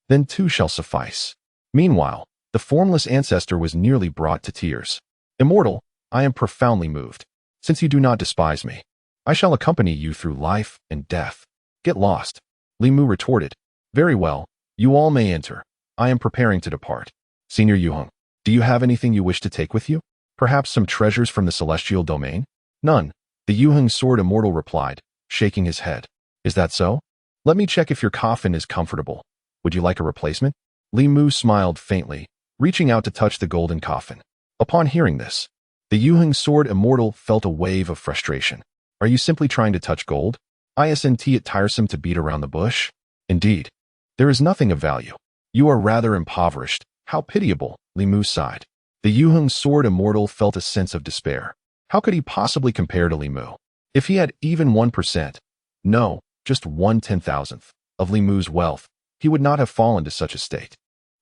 then two shall suffice. Meanwhile, the formless ancestor was nearly brought to tears. Immortal, I am profoundly moved. Since you do not despise me, I shall accompany you through life and death. Get lost. Li Mu retorted. Very well, you all may enter. I am preparing to depart. Senior Yuheng, do you have anything you wish to take with you? Perhaps some treasures from the celestial domain? None, the Yuheng sword immortal replied, shaking his head. Is that so? Let me check if your coffin is comfortable. Would you like a replacement? Li Mu smiled faintly, reaching out to touch the golden coffin. Upon hearing this, the Yuheng sword immortal felt a wave of frustration. Are you simply trying to touch gold? Isn't it tiresome to beat around the bush? Indeed. There is nothing of value. You are rather impoverished. How pitiable, Li Mu sighed. The Yuheng sword immortal felt a sense of despair. How could he possibly compare to Li Mu? If he had even 1%, no, just 1/10,000th, of Li Mu's wealth, he would not have fallen to such a state.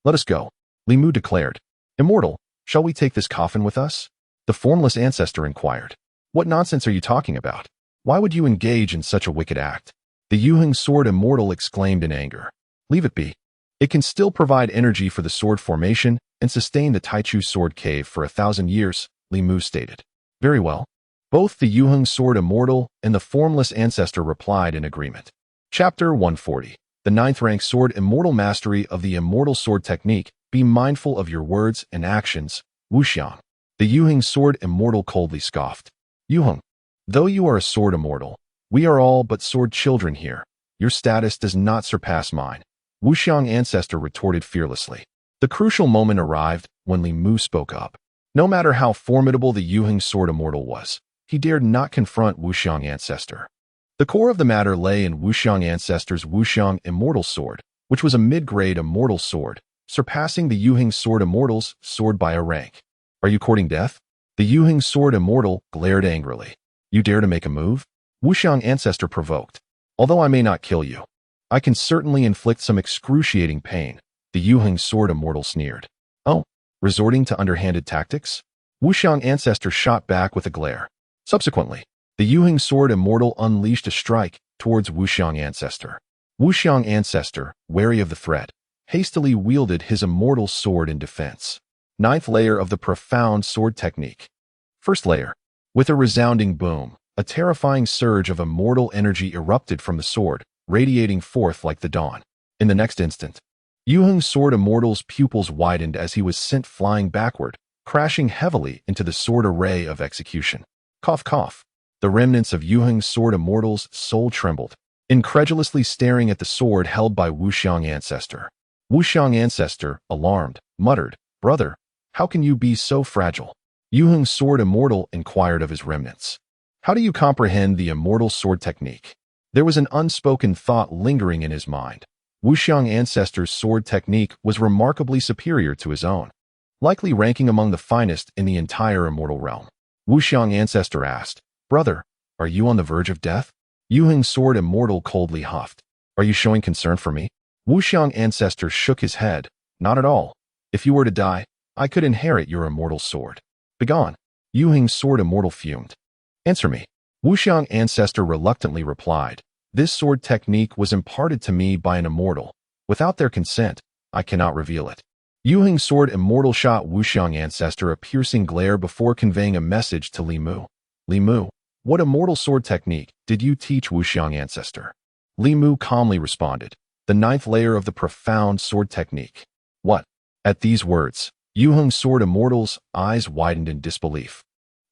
Let us go, Li Mu declared. Immortal, shall we take this coffin with us? The formless ancestor inquired. What nonsense are you talking about? Why would you engage in such a wicked act? The Yuheng sword immortal exclaimed in anger. Leave it be. It can still provide energy for the sword formation and sustain the Taichu sword cave for 1,000 years, Li Mu stated. Very well. Both the Yuheng sword immortal and the formless ancestor replied in agreement. Chapter 140. The 9th rank sword immortal mastery of the immortal sword technique. Be mindful of your words and actions, Wuxiang. The Yuheng sword immortal coldly scoffed. Yuheng, though you are a sword immortal, we are all but sword children here. Your status does not surpass mine, Wuxiang ancestor retorted fearlessly. The crucial moment arrived when Li Mu spoke up. No matter how formidable the Yuheng sword immortal was, he dared not confront Wuxiang ancestor. The core of the matter lay in Wuxiang ancestor's Wuxiang immortal sword, which was a mid-grade immortal sword, surpassing the Yuheng sword immortal's sword by a rank. Are you courting death? The Yuheng sword immortal glared angrily. You dare to make a move? Wuxiang ancestor provoked. Although I may not kill you, I can certainly inflict some excruciating pain, the Yuheng sword immortal sneered. Oh, resorting to underhanded tactics? Wuxiang ancestor shot back with a glare. Subsequently, the Yuheng sword immortal unleashed a strike towards Wuxiang ancestor. Wuxiang ancestor, wary of the threat, hastily wielded his immortal sword in defense. 9th layer of the profound sword technique. First layer. With a resounding boom, a terrifying surge of immortal energy erupted from the sword, radiating forth like the dawn. In the next instant, Yuheng sword immortal's pupils widened as he was sent flying backward, crashing heavily into the sword array of execution. Cough cough. The remnants of Yuheng sword immortal's soul trembled, incredulously staring at the sword held by Wuxiang ancestor. Wuxiang ancestor, alarmed, muttered, Brother, how can you be so fragile? Yuheng sword immortal inquired of his remnants. How do you comprehend the immortal sword technique? There was an unspoken thought lingering in his mind. Wuxiang ancestor's sword technique was remarkably superior to his own, likely ranking among the finest in the entire immortal realm. Wuxiang ancestor asked, Brother, are you on the verge of death? Yuheng sword immortal coldly huffed. Are you showing concern for me? Wuxiang ancestor shook his head. Not at all. If you were to die, I could inherit your immortal sword. Begone. Yuheng sword immortal fumed. Answer me. Wuxiang ancestor reluctantly replied. This sword technique was imparted to me by an immortal. Without their consent, I cannot reveal it. Yuheng sword immortal shot Wuxiang ancestor a piercing glare before conveying a message to Li Mu. Li Mu, what immortal sword technique did you teach Wuxiang ancestor? Li Mu calmly responded. The ninth layer of the profound sword technique. What? At these words, Yu Heng's sword immortal's eyes widened in disbelief.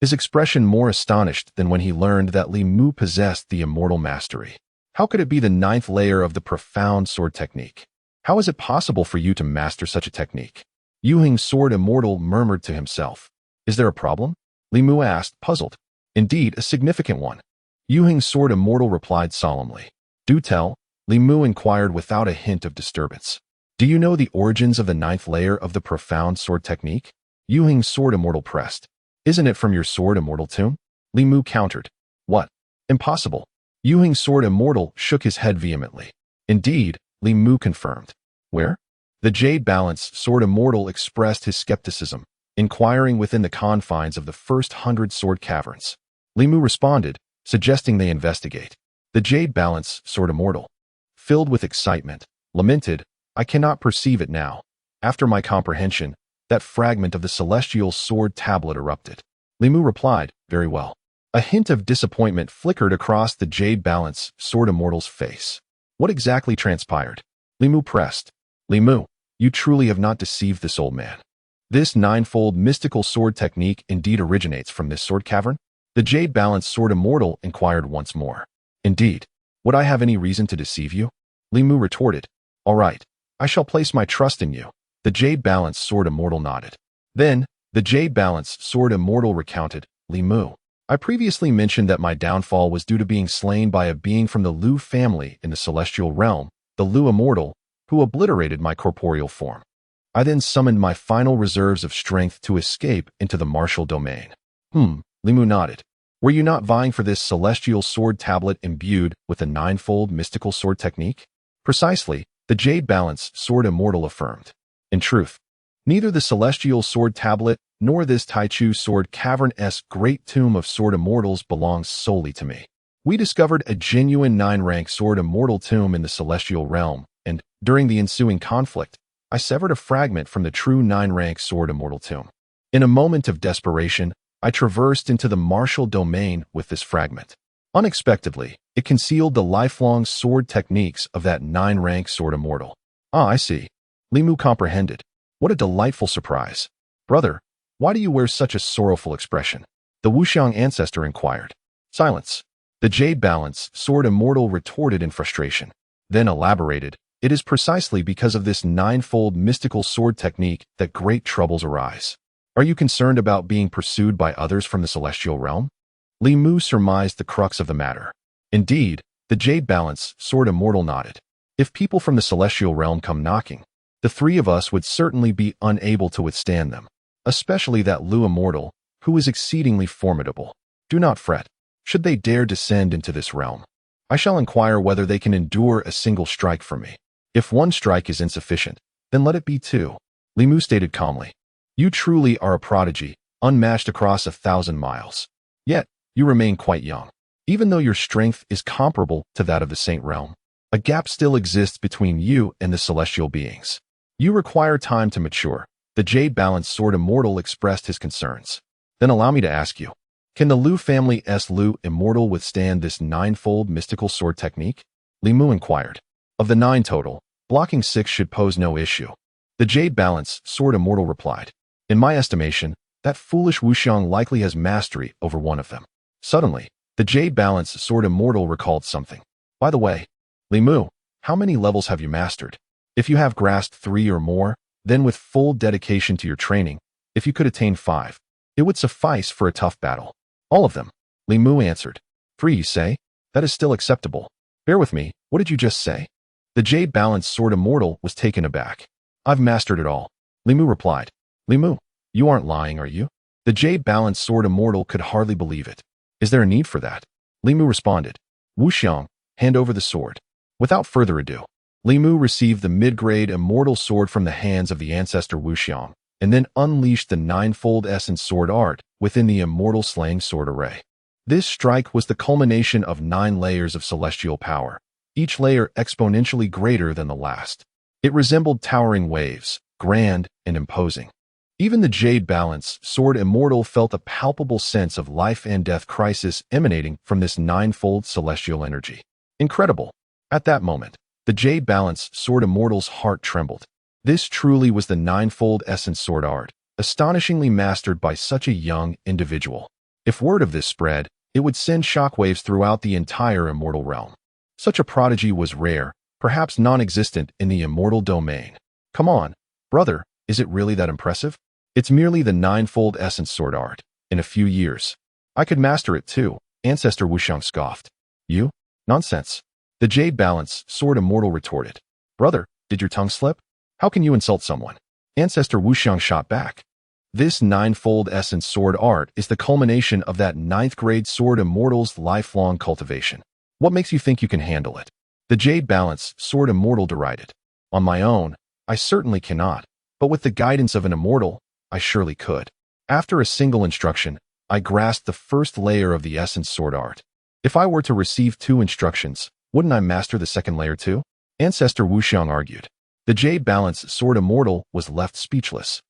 His expression more astonished than when he learned that Li Mu possessed the immortal mastery. How could it be the ninth layer of the profound sword technique? How is it possible for you to master such a technique? Yu Heng's sword immortal murmured to himself. Is there a problem? Li Mu asked, puzzled. Indeed, a significant one. Yu Heng's sword immortal replied solemnly. Do tell, Li Mu inquired without a hint of disturbance. Do you know the origins of the ninth layer of the profound sword technique? Yu Heng's sword immortal pressed. Isn't it from your sword immortal tomb? Li Mu countered. What? Impossible. Yu Heng's sword immortal shook his head vehemently. Indeed, Li Mu confirmed. Where? The Jade Balance sword immortal expressed his skepticism, inquiring within the confines of the first 100 sword caverns. Li Mu responded, suggesting they investigate. The Jade Balance sword immortal, filled with excitement, lamented, I cannot perceive it now. After my comprehension, that fragment of the celestial sword tablet erupted. Li Mu replied, very well. A hint of disappointment flickered across the Jade Balance sword immortal's face. What exactly transpired? Li Mu pressed. Li Mu, you truly have not deceived this old man. This ninefold mystical sword technique indeed originates from this sword cavern? The Jade Balance sword immortal inquired once more. Indeed. Would I have any reason to deceive you? Li Mu retorted. All right. I shall place my trust in you. The Jade Balance sword immortal nodded. Then, the Jade Balance sword immortal recounted, Li Mu, I previously mentioned that my downfall was due to being slain by a being from the Lu family in the celestial realm, the Lu immortal, who obliterated my corporeal form. I then summoned my final reserves of strength to escape into the martial domain. Li Mu nodded. Were you not vying for this celestial sword tablet imbued with the ninefold mystical sword technique? Precisely, the Jade Balance sword immortal affirmed. In truth, neither the celestial sword tablet nor this Taichu sword cavern-esque great tomb of sword immortals belongs solely to me. We discovered a genuine 9-rank sword immortal tomb in the celestial realm, and, during the ensuing conflict, I severed a fragment from the true 9-rank sword immortal tomb. In a moment of desperation, I traversed into the martial domain with this fragment. Unexpectedly, it concealed the lifelong sword techniques of that 9-rank sword immortal. Ah, I see. Li Mu comprehended. What a delightful surprise. Brother, why do you wear such a sorrowful expression? The Wuxiang ancestor inquired. Silence. The Jade Balance sword immortal retorted in frustration. Then elaborated, it is precisely because of this ninefold mystical sword technique that great troubles arise. Are you concerned about being pursued by others from the celestial realm? Li Mu surmised the crux of the matter. Indeed, the Jade Balance sword immortal nodded. If people from the celestial realm come knocking, the three of us would certainly be unable to withstand them, especially that Lu immortal, who is exceedingly formidable. Do not fret. Should they dare descend into this realm, I shall inquire whether they can endure a single strike from me. If one strike is insufficient, then let it be two. Li Mu stated calmly. You truly are a prodigy, unmatched across 1,000 miles. Yet, you remain quite young. Even though your strength is comparable to that of the Saint Realm, a gap still exists between you and the celestial beings. You require time to mature. The Jade Balance sword immortal expressed his concerns. Then allow me to ask you, can the Lu family's Lu immortal withstand this ninefold mystical sword technique? Li Mu inquired. Of the 9 total, blocking 6 should pose no issue. The Jade Balance sword immortal replied. In my estimation, that foolish Wuxiang likely has mastery over one of them. Suddenly, the Jade Balance sword immortal recalled something. By the way, Li Mu, how many levels have you mastered? If you have grasped 3 or more, then with full dedication to your training, if you could attain 5, it would suffice for a tough battle. All of them, Li Mu answered. 3, you say? That is still acceptable. Bear with me, what did you just say? The Jade Balance sword immortal was taken aback. I've mastered it all, Li Mu replied. Li Mu, you aren't lying, are you? The Jade Balance sword immortal could hardly believe it. Is there a need for that? Li Mu responded. Wuxiang, hand over the sword. Without further ado, Li Mu received the mid-grade immortal sword from the hands of the ancestor Wuxiang, and then unleashed the ninefold essence sword art within the immortal slaying sword array. This strike was the culmination of 9 layers of celestial power, each layer exponentially greater than the last. It resembled towering waves, grand and imposing. Even the Jade Balance sword immortal felt a palpable sense of life and death crisis emanating from this ninefold celestial energy. Incredible. At that moment, the jade balanced sword immortal's heart trembled. This truly was the ninefold essence sword art, astonishingly mastered by such a young individual. If word of this spread, it would send shockwaves throughout the entire immortal realm. Such a prodigy was rare, perhaps non-existent in the immortal domain. Come on, brother, is it really that impressive? It's merely the ninefold essence sword art. In a few years, I could master it too, Ancestor Wuxiang scoffed. You? Nonsense. The jade balance sword immortal retorted. Brother, did your tongue slip? How can you insult someone? Ancestor Wuxiang shot back. This ninefold essence sword art is the culmination of that ninth-grade sword immortal's lifelong cultivation. What makes you think you can handle it? The jade balance sword immortal derided. On my own, I certainly cannot, but with the guidance of an immortal, I surely could. After a single instruction, I grasped the first layer of the essence sword art. If I were to receive 2 instructions, wouldn't I master the second layer too? Ancestor Wuxiang argued. The jade balance sword immortal was left speechless.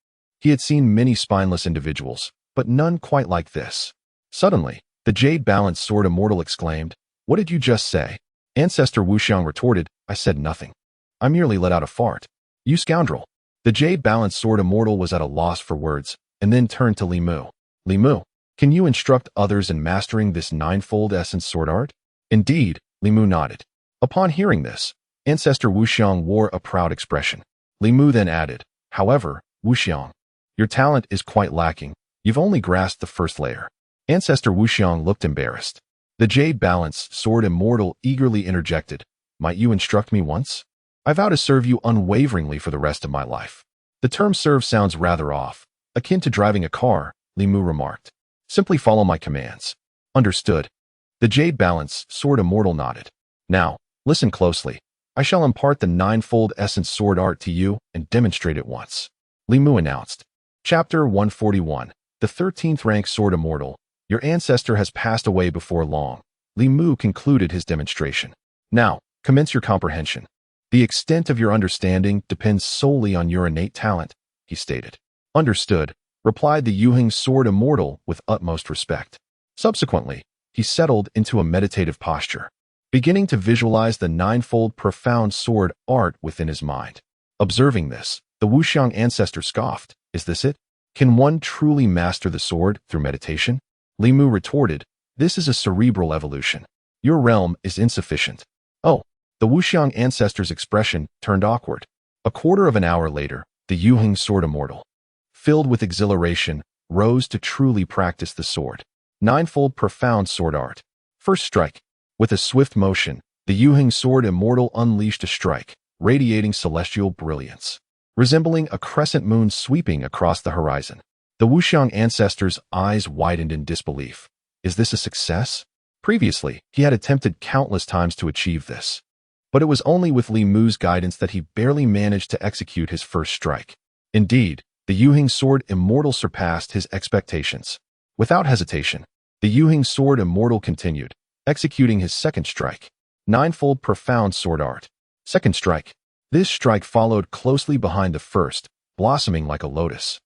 He had seen many spineless individuals, but none quite like this. Suddenly, the jade balance sword immortal exclaimed, What did you just say? Ancestor Wuxiang retorted, I said nothing. I merely let out a fart. You scoundrel. The jade balance sword immortal was at a loss for words, and then turned to Li Mu. Li Mu, can you instruct others in mastering this ninefold essence sword art? Indeed, Li Mu nodded. Upon hearing this, Ancestor Wuxiang wore a proud expression. Li Mu then added, However, Wuxiang, your talent is quite lacking. You've only grasped the first layer. Ancestor Wuxiang looked embarrassed. The jade balance sword immortal eagerly interjected, Might you instruct me once? I vow to serve you unwaveringly for the rest of my life. The term serve sounds rather off, akin to driving a car, Li Mu remarked. Simply follow my commands. Understood. The jade balance sword immortal nodded. Now, listen closely. I shall impart the ninefold essence sword art to you and demonstrate it once. Li Mu announced. Chapter 141. The 13th rank sword immortal. Your ancestor has passed away before long. Li Mu concluded his demonstration. Now, commence your comprehension. The extent of your understanding depends solely on your innate talent, he stated. Understood, replied the Yuheng sword immortal with utmost respect. Subsequently, he settled into a meditative posture, beginning to visualize the ninefold profound sword art within his mind. Observing this, the Wuxiang ancestor scoffed. Is this it? Can one truly master the sword through meditation? Li Mu retorted, This is a cerebral evolution. Your realm is insufficient. Oh, the Wuxiang ancestor's expression turned awkward. A quarter of an hour later, the Yuheng sword immortal, filled with exhilaration, rose to truly practice the sword. Ninefold profound sword art. First strike. With a swift motion, the Yuheng sword immortal unleashed a strike, radiating celestial brilliance, resembling a crescent moon sweeping across the horizon. The Wuxiang ancestor's eyes widened in disbelief. Is this a success? Previously, he had attempted countless times to achieve this, but it was only with Li Mu's guidance that he barely managed to execute his first strike. Indeed, the Yuheng sword immortal surpassed his expectations. Without hesitation, the Yuheng sword immortal continued, executing his second strike. Ninefold profound sword art. Second strike. This strike followed closely behind the first, blossoming like a lotus,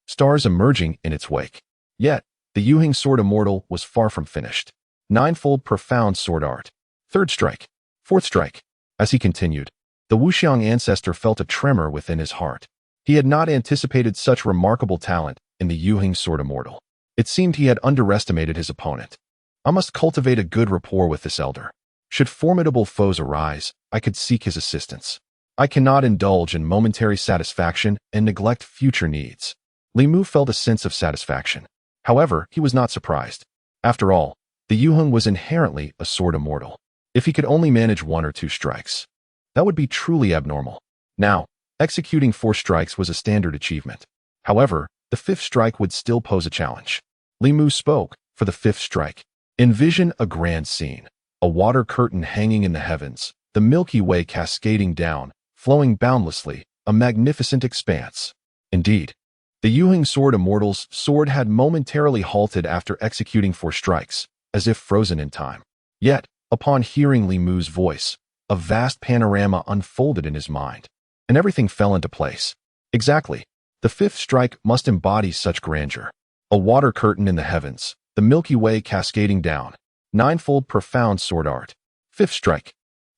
stars emerging in its wake. Yet, the Yuheng sword immortal was far from finished. Ninefold profound sword art. Third strike. Fourth strike. As he continued, the Wuxiang ancestor felt a tremor within his heart. He had not anticipated such remarkable talent in the Yuheng sword immortal. It seemed he had underestimated his opponent. I must cultivate a good rapport with this elder. Should formidable foes arise, I could seek his assistance. I cannot indulge in momentary satisfaction and neglect future needs. Li Mu felt a sense of satisfaction. However, he was not surprised. After all, the Yuheng was inherently a sword immortal. If he could only manage 1 or 2 strikes, that would be truly abnormal. Now, executing 4 strikes was a standard achievement. However, the 5th strike would still pose a challenge. Li Mu spoke. For the 5th strike, envision a grand scene. A water curtain hanging in the heavens, the Milky Way cascading down, flowing boundlessly, a magnificent expanse. Indeed, the Yuheng sword immortal's sword had momentarily halted after executing 4 strikes, as if frozen in time. Yet, upon hearing Li Mu's voice, a vast panorama unfolded in his mind, and everything fell into place. Exactly. The 5th strike must embody such grandeur. A water curtain in the heavens, the Milky Way cascading down. Ninefold profound sword art. 5th strike.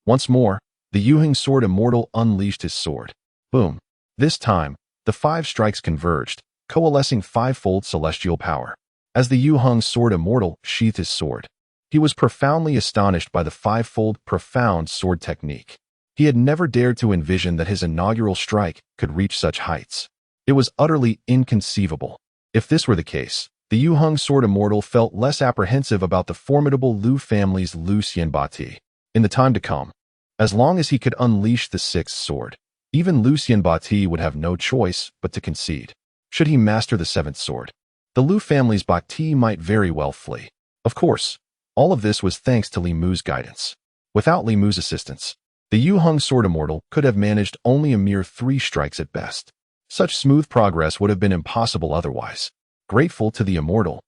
Once more, the Yuheng Sword Immortal unleashed his sword. Boom. This time, the 5 strikes converged, coalescing fivefold celestial power. As the Yuheng Sword Immortal sheathed his sword, he was profoundly astonished by the fivefold profound sword technique. He had never dared to envision that his inaugural strike could reach such heights. It was utterly inconceivable. If this were the case, the Yuheng Sword Immortal felt less apprehensive about the formidable Lu family's Lu Xianbati in the time to come. As long as he could unleash the 6th sword, even Lu Xianbati would have no choice but to concede. Should he master the 7th sword, the Lu family's Bati might very well flee. Of course, all of this was thanks to Li Mu's guidance. Without Li Mu's assistance, the Yuheng Sword Immortal could have managed only a mere 3 strikes at best. Such smooth progress would have been impossible otherwise. Grateful to the Immortal,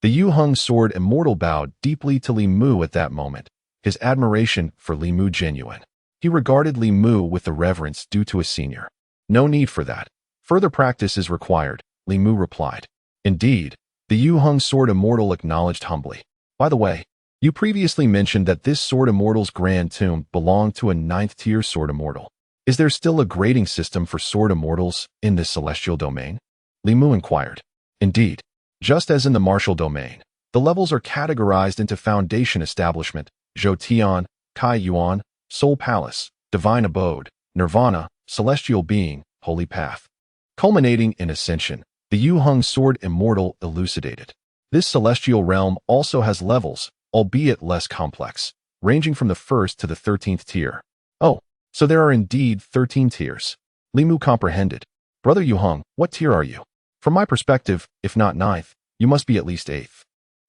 the Yuheng Sword Immortal bowed deeply to Li Mu at that moment, his admiration for Li Mu genuine. He regarded Li Mu with the reverence due to a senior. No need for that. Further practice is required, Li Mu replied. Indeed, the Yuheng Sword Immortal acknowledged humbly. By the way, you previously mentioned that this Sword Immortal's Grand Tomb belonged to a 9th-tier Sword Immortal. Is there still a grading system for Sword Immortals in this celestial domain? Li Mu inquired. Indeed, just as in the martial domain, the levels are categorized into Foundation Establishment, Zhou Tian, Kai Yuan, Soul Palace, Divine Abode, Nirvana, Celestial Being, Holy Path. Culminating in Ascension, the Yuheng Sword Immortal elucidated. This celestial realm also has levels, albeit less complex, ranging from the 1st to the 13th tier. Oh, so there are indeed 13 tiers. Li Mu comprehended. Brother Yuheng, what tier are you? From my perspective, if not 9th, you must be at least 8th.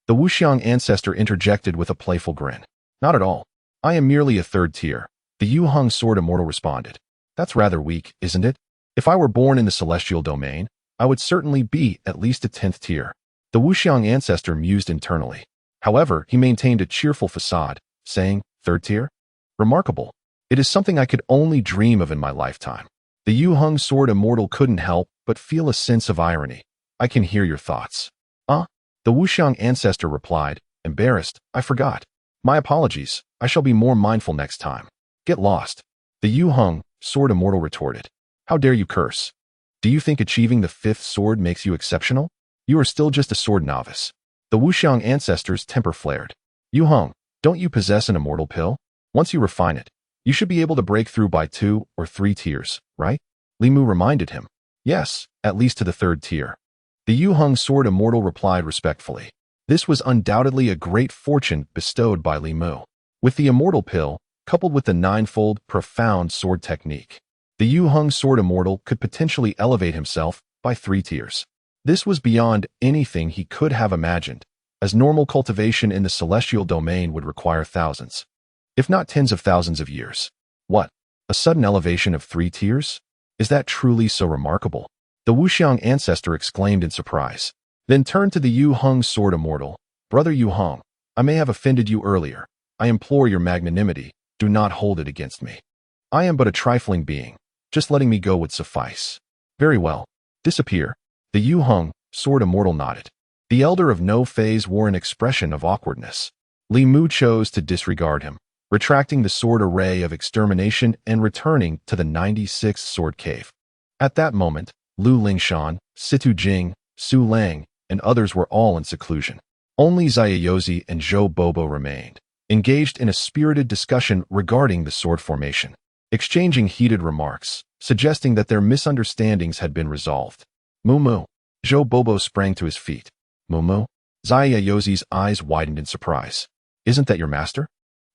The Wuxiang ancestor interjected with a playful grin. Not at all. I am merely a 3rd tier, the Yuheng Sword Immortal responded. That's rather weak, isn't it? If I were born in the celestial domain, I would certainly be at least a 10th tier. The Wuxiang ancestor mused internally. However, he maintained a cheerful facade, saying, 3rd tier? Remarkable. It is something I could only dream of in my lifetime. The Yuheng Sword Immortal couldn't help but feel a sense of irony. I can hear your thoughts. The Wuxiang ancestor replied, embarrassed, I forgot. My apologies, I shall be more mindful next time. Get lost. The Yuheng Sword Immortal retorted. How dare you curse? Do you think achieving the 5th sword makes you exceptional? You are still just a sword novice. The Wuxiang ancestor's temper flared. Yuheng, don't you possess an immortal pill? Once you refine it, you should be able to break through by 2 or 3 tiers, right? Li Mu reminded him. Yes, at least to the 3rd tier. The Yuheng Sword Immortal replied respectfully. This was undoubtedly a great fortune bestowed by Li Mu. With the immortal pill, coupled with the 9-fold profound sword technique, the Yuheng Sword Immortal could potentially elevate himself by 3 tiers. This was beyond anything he could have imagined, as normal cultivation in the celestial domain would require thousands, if not tens of thousands of years. What? A sudden elevation of 3 tiers? Is that truly so remarkable? The Wuxiang ancestor exclaimed in surprise, then turned to the Yuheng Sword Immortal. Brother Yuheng, I may have offended you earlier. I implore your magnanimity, do not hold it against me. I am but a trifling being, just letting me go would suffice. Very well. Disappear. The Yuheng Sword Immortal nodded. The elder of no phase wore an expression of awkwardness. Li Mu chose to disregard him, retracting the sword array of extermination and returning to the 96th sword cave. At that moment, Lu Lingshan, Situ Jing, Su Lang, and others were all in seclusion. Only Zayayozi and Zhou Bobo remained, engaged in a spirited discussion regarding the sword formation, exchanging heated remarks, suggesting that their misunderstandings had been resolved. Mumu. Zhou Bobo sprang to his feet. Mumu? Zayayozi's eyes widened in surprise. Isn't that your master?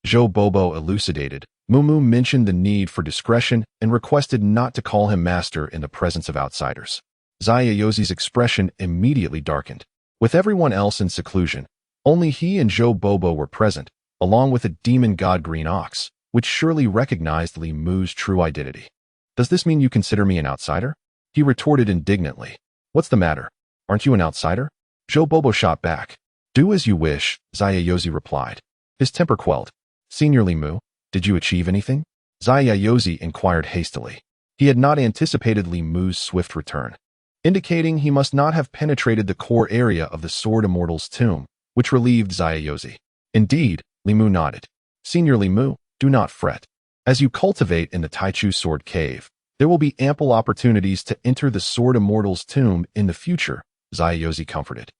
Zhou Bobo elucidated. Mumu mentioned the need for discretion and requested not to call him master in the presence of outsiders. Zayayozi's expression immediately darkened. With everyone else in seclusion, only he and Zhou Bobo were present, along with a demon god Green Ox, which surely recognized Li Mu's true identity. Does this mean you consider me an outsider? He retorted indignantly. What's the matter? Aren't you an outsider? Zhou Bobo shot back. Do as you wish, Zayayozi replied. His temper quelled. Senior Li Mu, did you achieve anything? Zayayozi inquired hastily. He had not anticipated Li Mu's swift return, indicating he must not have penetrated the core area of the Sword Immortal's tomb, which relieved Zayayozi. Indeed, Li Mu nodded. Senior Li Mu, do not fret. As you cultivate in the Taichu Sword Cave, there will be ample opportunities to enter the Sword Immortal's tomb in the future, Zayayozi comforted.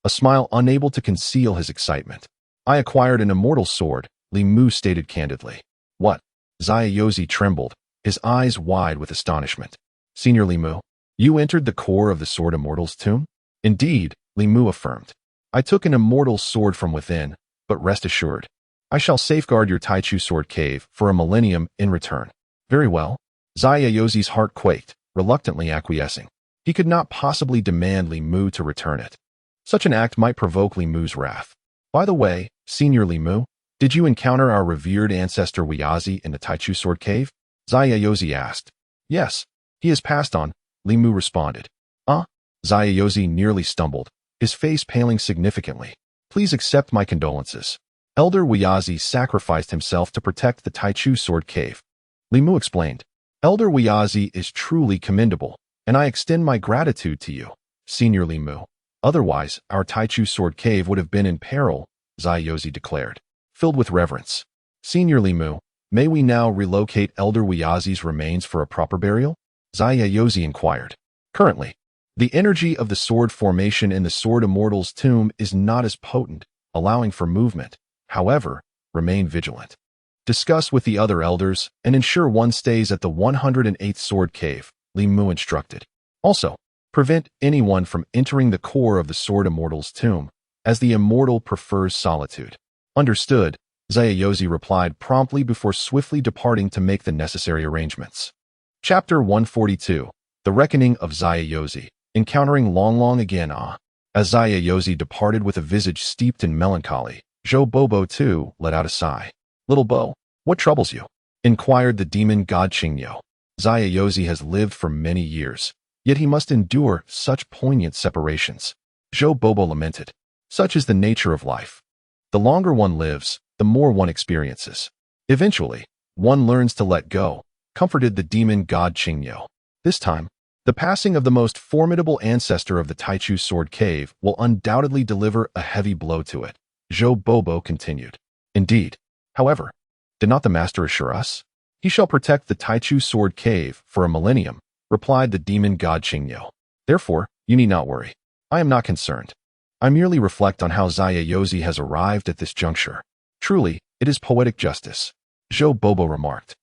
A smile unable to conceal his excitement. I acquired an immortal sword, Li Mu stated candidly. What? Zayayozi trembled, his eyes wide with astonishment. Senior Li Mu, you entered the core of the Sword Immortal's tomb? Indeed, Li Mu affirmed. I took an immortal sword from within, but rest assured, I shall safeguard your Taichu Sword Cave for a millennium in return. Very well. Zayayozi's heart quaked, reluctantly acquiescing. He could not possibly demand Li Mu to return it. Such an act might provoke Li Mu's wrath. By the way, Senior Li Mu, did you encounter our revered ancestor Wiyazi in the Taichu Sword Cave? Zayayozi asked. Yes, he has passed on, Li Mu responded. Zayayozi nearly stumbled, his face paling significantly. Please accept my condolences. Elder Wiyazi sacrificed himself to protect the Taichu Sword Cave. Li Mu explained. Elder Wiyazi is truly commendable, and I extend my gratitude to you, Senior Li Mu. Otherwise, our Taichu Sword Cave would have been in peril, Zayayozi declared, filled with reverence. Senior Li Mu, may we now relocate Elder Wiyazi's remains for a proper burial? Zayayozi inquired. Currently, the energy of the sword formation in the Sword Immortal's tomb is not as potent, allowing for movement. However, remain vigilant. Discuss with the other elders and ensure one stays at the 108th Sword Cave, Li Mu instructed. Also, prevent anyone from entering the core of the Sword Immortal's tomb, as the Immortal prefers solitude. Understood, Zayayozi replied promptly before swiftly departing to make the necessary arrangements. Chapter 142, The Reckoning of Zayayozi, Encountering Long again. As Zayayozi departed with a visage steeped in melancholy, Zhou Bobo too let out a sigh. Little Bo, what troubles you? Inquired the demon god Qingyo. Zayayozi has lived for many years, yet he must endure such poignant separations. Zhou Bobo lamented. Such is the nature of life. The longer one lives, the more one experiences. Eventually, one learns to let go, comforted the demon god Qingyo. This time, the passing of the most formidable ancestor of the Taichu Sword Cave will undoubtedly deliver a heavy blow to it, Zhou Bobo continued. Indeed. However, did not the master assure us? He shall protect the Taichu Sword Cave for a millennium, replied the demon god Qingyo. Therefore, you need not worry. I am not concerned. I merely reflect on how Zayayozi has arrived at this juncture. Truly, it is poetic justice, Zhou Bobo remarked.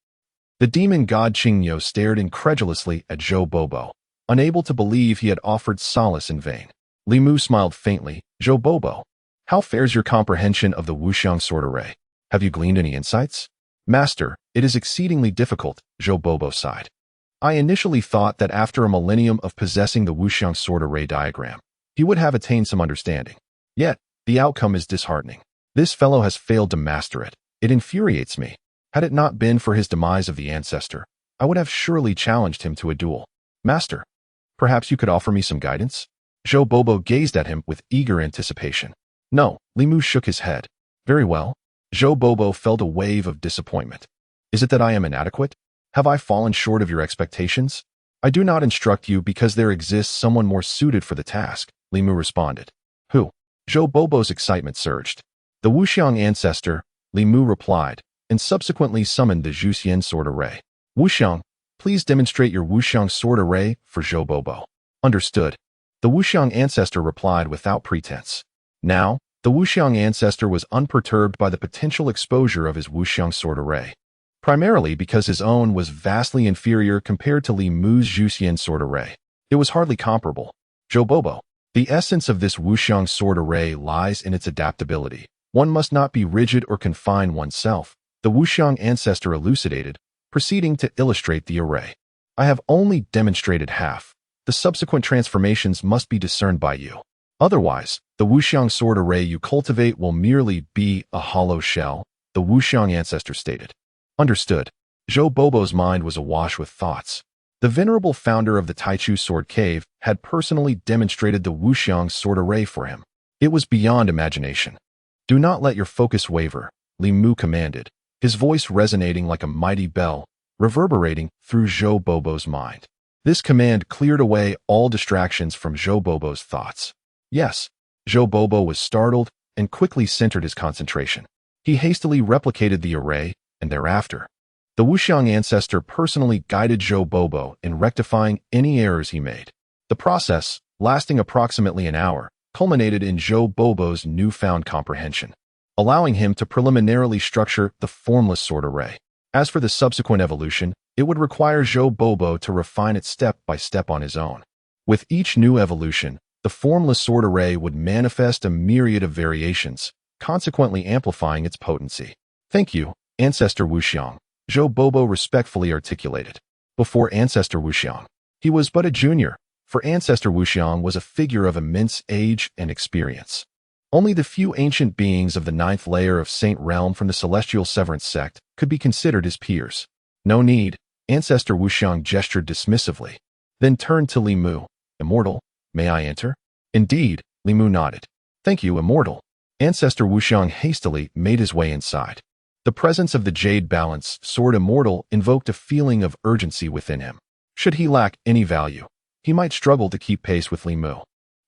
The demon god Qingyo stared incredulously at Zhou Bobo, unable to believe he had offered solace in vain. Li Mu smiled faintly. Zhou Bobo, how fares your comprehension of the Wuxiang sword array? Have you gleaned any insights? Master, it is exceedingly difficult, Zhou Bobo sighed. I initially thought that after a millennium of possessing the Wuxiang sword array diagram, he would have attained some understanding. Yet, the outcome is disheartening. This fellow has failed to master it. It infuriates me. Had it not been for his demise of the ancestor, I would have surely challenged him to a duel. Master, perhaps you could offer me some guidance? Zhou Bobo gazed at him with eager anticipation. No, Li Mu shook his head. Very well. Zhou Bobo felt a wave of disappointment. Is it that I am inadequate? Have I fallen short of your expectations? I do not instruct you because there exists someone more suited for the task, Li Mu responded. Who? Zhou Bobo's excitement surged. The Wuxiang ancestor, Li Mu replied, and subsequently summoned the Zhuxian sword array. Wuxiang, please demonstrate your Wuxiang sword array for Zhou Bobo. Understood. The Wuxiang ancestor replied without pretense. Now, the Wuxiang ancestor was unperturbed by the potential exposure of his Wuxiang sword array, primarily because his own was vastly inferior compared to Li Mu's Zhuxian sword array. It was hardly comparable. Zhou Bobo, the essence of this Wuxiang sword array lies in its adaptability. One must not be rigid or confine oneself, the Wuxiang ancestor elucidated, proceeding to illustrate the array. I have only demonstrated half. The subsequent transformations must be discerned by you. Otherwise, the Wuxiang sword array you cultivate will merely be a hollow shell, the Wuxiang ancestor stated. Understood. Zhou Bobo's mind was awash with thoughts. The venerable founder of the Taichu Sword Cave had personally demonstrated the Wuxiang sword array for him. It was beyond imagination. Do not let your focus waver, Li Mu commanded, his voice resonating like a mighty bell, reverberating through Zhou Bobo's mind. This command cleared away all distractions from Zhou Bobo's thoughts. Yes, Zhou Bobo was startled and quickly centered his concentration. He hastily replicated the array, and thereafter, The Wuxiang ancestor personally guided Zhou Bobo in rectifying any errors he made. The process, lasting approximately an hour, culminated in Zhou Bobo's newfound comprehension, allowing him to preliminarily structure the formless sword array. As for the subsequent evolution, it would require Zhou Bobo to refine it step by step on his own. With each new evolution, the formless sword array would manifest a myriad of variations, consequently amplifying its potency. "Thank you, Ancestor Wuxiang," Zhou Bobo respectfully articulated. Before Ancestor Wuxiang, he was but a junior, for Ancestor Wuxiang was a figure of immense age and experience. Only the few ancient beings of the 9th layer of Saint Realm from the Celestial Severance sect could be considered his peers. "No need," Ancestor Wuxiang gestured dismissively, then turned to Li Mu. "Immortal, may I enter?" "Indeed," Li Mu nodded. "Thank you, Immortal." Ancestor Wuxiang hastily made his way inside. The presence of the jade-balanced sword Immortal invoked a feeling of urgency within him. Should he lack any value, he might struggle to keep pace with Li Mu.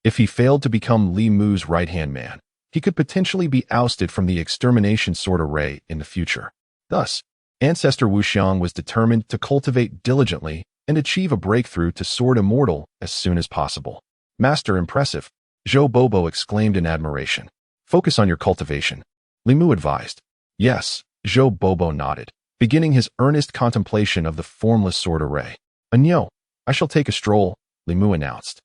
If he failed to become Li Mu's right-hand man, he could potentially be ousted from the extermination sword array in the future. Thus, Ancestor Wuxiang was determined to cultivate diligently and achieve a breakthrough to Sword Immortal as soon as possible. "Master, impressive," Zhou Bobo exclaimed in admiration. "Focus on your cultivation," Li Mu advised. "Yes," Zhou Bobo nodded, beginning his earnest contemplation of the formless sword array. "Anyo, I shall take a stroll," Li Mu announced,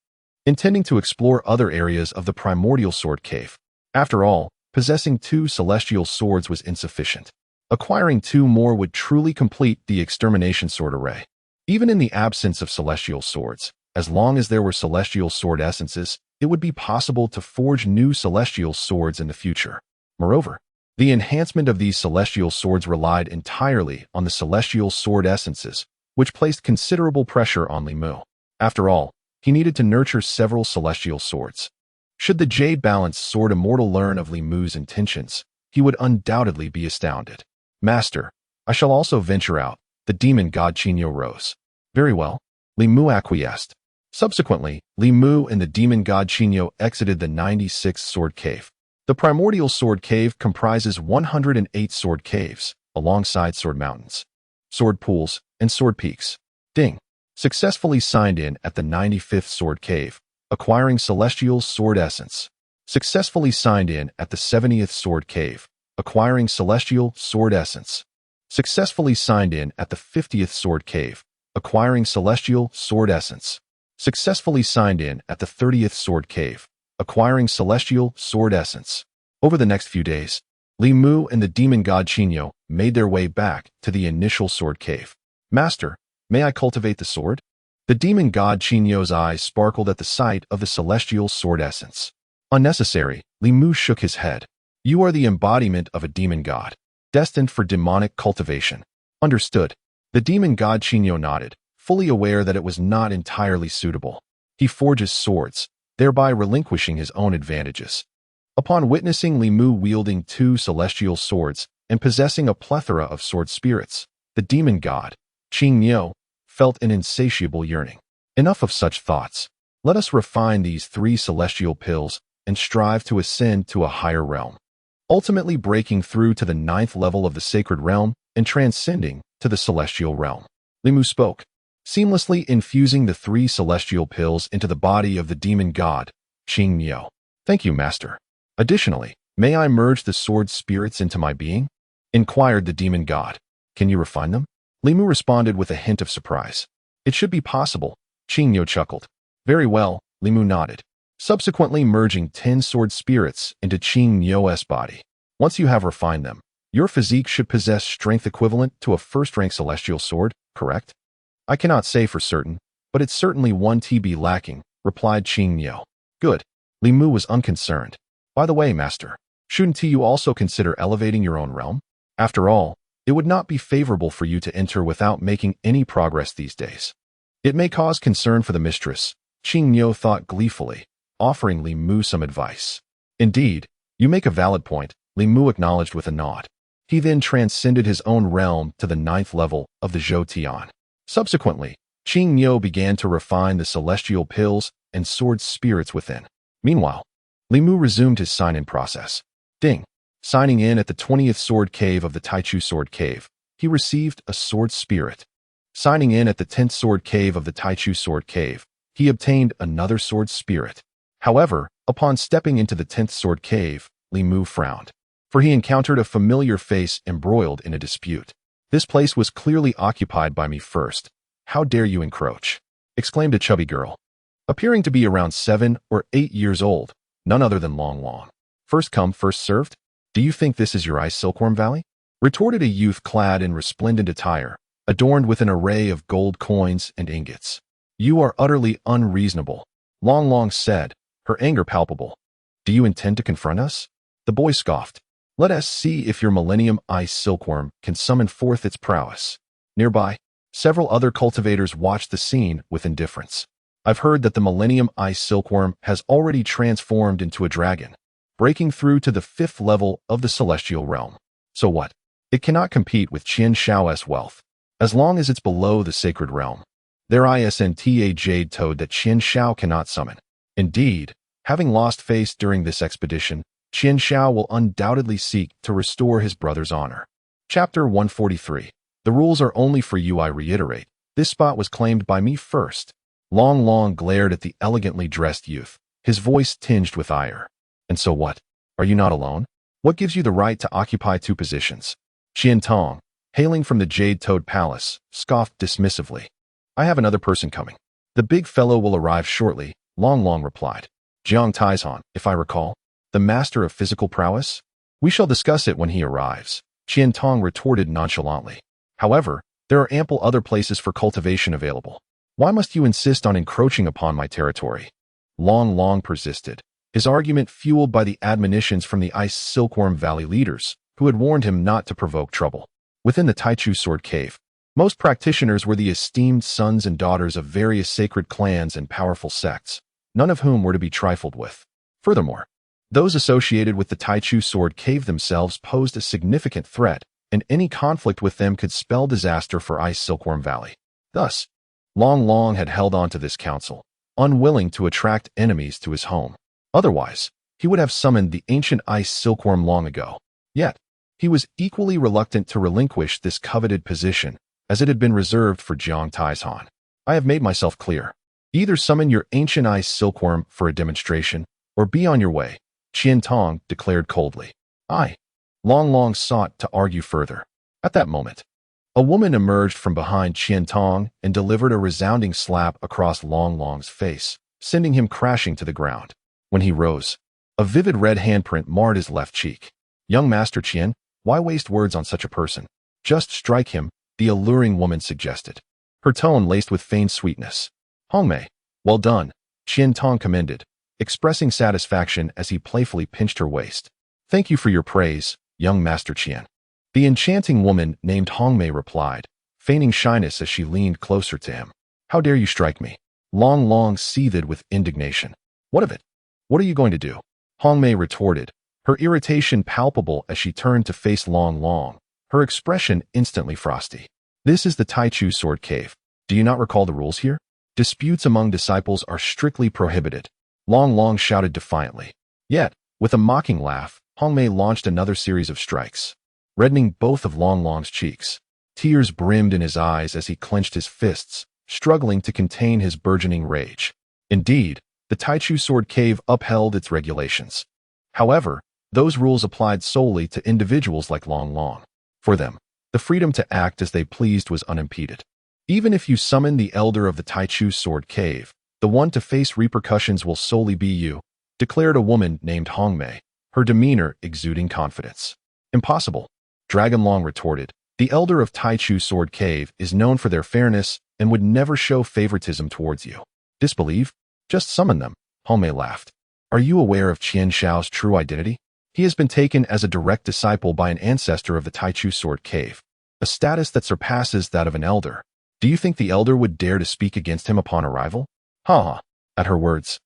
intending to explore other areas of the primordial sword cave. After all, possessing 2 celestial swords was insufficient. Acquiring 2 more would truly complete the extermination sword array. Even in the absence of celestial swords, as long as there were celestial sword essences, it would be possible to forge new celestial swords in the future. Moreover, the enhancement of these celestial swords relied entirely on the celestial sword essences, which placed considerable pressure on Li Mu. After all, he needed to nurture several celestial swords. Should the jade-balanced sword Immortal learn of Li Mu's intentions, he would undoubtedly be astounded. "Master, I shall also venture out," the demon god Qinyo rose. "Very well," Li Mu acquiesced. Subsequently, Li Mu and the demon god Qinyo exited the 96th sword cave. The primordial sword cave comprises 108 sword caves, alongside sword mountains, sword pools, and sword peaks. Ding. Successfully signed in at the 95th sword cave, acquiring celestial sword essence. Successfully signed in at the 70th sword cave, acquiring celestial sword essence. Successfully signed in at the 50th sword cave, acquiring celestial sword essence. Successfully signed in at the 30th sword cave, acquiring celestial sword essence. Over the next few days, Li Mu and the demon god Qinyo made their way back to the initial sword cave. "Master, may I cultivate the sword?" The demon god Qinyo's eyes sparkled at the sight of the celestial sword essence. "Unnecessary," Li Mu shook his head. "You are the embodiment of a demon god, destined for demonic cultivation." "Understood." The demon god Qinyo nodded, fully aware that it was not entirely suitable. He forges swords, thereby relinquishing his own advantages. Upon witnessing Li Mu wielding 2 celestial swords and possessing a plethora of sword spirits, the demon god, Qinyo, felt an insatiable yearning. Enough of such thoughts. Let us refine these 3 celestial pills and strive to ascend to a higher realm, ultimately breaking through to the 9th level of the sacred realm and transcending to the celestial realm. Li Mu spoke, seamlessly infusing the 3 celestial pills into the body of the demon god, Qinyo. "Thank you, Master. Additionally, may I merge the sword spirits into my being?" inquired the demon god. "Can you refine them?" Li Mu responded with a hint of surprise. "It should be possible," Qinyo chuckled. "Very well," Li Mu nodded, subsequently merging 10 sword spirits into Qinyo's body. "Once you have refined them, your physique should possess strength equivalent to a first-rank celestial sword, correct?" "I cannot say for certain, but it's certainly 1 TB lacking," replied Qinyo. "Good." Li Mu was unconcerned. "By the way, Master, shouldn't you also consider elevating your own realm? After all, it would not be favorable for you to enter without making any progress these days. It may cause concern for the mistress," Qinyo thought gleefully, offering Li Mu some advice. "Indeed, you make a valid point," Li Mu acknowledged with a nod. He then transcended his own realm to the 9th level of the Zhou Tian. Subsequently, Qinyo began to refine the celestial pills and sword spirits within. Meanwhile, Li Mu resumed his sign-in process. Ding. Signing in at the 20th sword cave of the Taichu sword cave, he received a sword spirit. Signing in at the 10th sword cave of the Taichu sword cave, he obtained another sword spirit. However, upon stepping into the 10th sword cave, Li Mu frowned, for he encountered a familiar face embroiled in a dispute. "This place was clearly occupied by me first. How dare you encroach?" exclaimed a chubby girl, appearing to be around 7 or 8 years old, none other than Long Long. "First come, first served? Do you think this is your Ice Silkworm Valley?" retorted a youth clad in resplendent attire, adorned with an array of gold coins and ingots. "You are utterly unreasonable," Long Long said, her anger palpable. "Do you intend to confront us?" The boy scoffed. "Let us see if your Millennium Ice Silkworm can summon forth its prowess." Nearby, several other cultivators watched the scene with indifference. "I've heard that the Millennium Ice Silkworm has already transformed into a dragon, breaking through to the 5th level of the celestial realm. So what? It cannot compete with Qian Shao's wealth, as long as it's below the sacred realm. There isn't a jade toad that Qian Shao cannot summon. Indeed, having lost face during this expedition, Qian Shao will undoubtedly seek to restore his brother's honor." Chapter 143. "The rules are only for you, I reiterate. This spot was claimed by me first." Long Long glared at the elegantly dressed youth, his voice tinged with ire. "And so what? Are you not alone? What gives you the right to occupy 2 positions?" Qian Tong, hailing from the Jade Toad Palace, scoffed dismissively. "I have another person coming. The big fellow will arrive shortly," Long Long replied. "Jiang Taizhan, if I recall, the master of physical prowess? We shall discuss it when he arrives," Qian Tong retorted nonchalantly. "However, there are ample other places for cultivation available. Why must you insist on encroaching upon my territory?" Long Long persisted, his argument fueled by the admonitions from the Ice Silkworm Valley leaders, who had warned him not to provoke trouble. Within the Taichu Sword Cave, most practitioners were the esteemed sons and daughters of various sacred clans and powerful sects, none of whom were to be trifled with. Furthermore, those associated with the Taichu Sword Cave themselves posed a significant threat, and any conflict with them could spell disaster for Ice Silkworm Valley. Thus, Long Long had held on to this council, unwilling to attract enemies to his home. Otherwise, he would have summoned the ancient Ice Silkworm long ago. Yet, he was equally reluctant to relinquish this coveted position, as it had been reserved for Jiang Taizhan. "I have made myself clear. Either summon your ancient Ice Silkworm for a demonstration, or be on your way," Qian Tong declared coldly. Long Long sought to argue further. At that moment, a woman emerged from behind Qian Tong and delivered a resounding slap across Long Long's face, sending him crashing to the ground. When he rose, a vivid red handprint marred his left cheek. "Young Master Qian, why waste words on such a person? Just strike him," the alluring woman suggested, her tone laced with feigned sweetness. "Hongmei, well done," Qian Tong commended, expressing satisfaction as he playfully pinched her waist. "Thank you for your praise, young Master Qian." The enchanting woman named Hongmei replied, feigning shyness as she leaned closer to him. "How dare you strike me?" Long Long seethed with indignation. "What of it? What are you going to do?" Hongmei retorted, her irritation palpable as she turned to face Long Long, her expression instantly frosty. "This is the Taichu Sword Cave. Do you not recall the rules here? Disputes among disciples are strictly prohibited," Long Long shouted defiantly. Yet, with a mocking laugh, Hongmei launched another series of strikes, reddening both of Long Long's cheeks. Tears brimmed in his eyes as he clenched his fists, struggling to contain his burgeoning rage. Indeed, the Taichu Sword Cave upheld its regulations. However, those rules applied solely to individuals like Long Long. For them, the freedom to act as they pleased was unimpeded. "Even if you summon the elder of the Taichu Sword Cave, the one to face repercussions will solely be you," declared a woman named Hongmei, her demeanor exuding confidence. "Impossible," Dragon Long retorted. "The elder of Taichu Sword Cave is known for their fairness and would never show favoritism towards you. Disbelieve? Just summon them," Hongmei laughed. "Are you aware of Qian Shao's true identity? He has been taken as a direct disciple by an ancestor of the Taichu Sword Cave, a status that surpasses that of an elder. Do you think the elder would dare to speak against him upon arrival?" "Ha ha." At her words,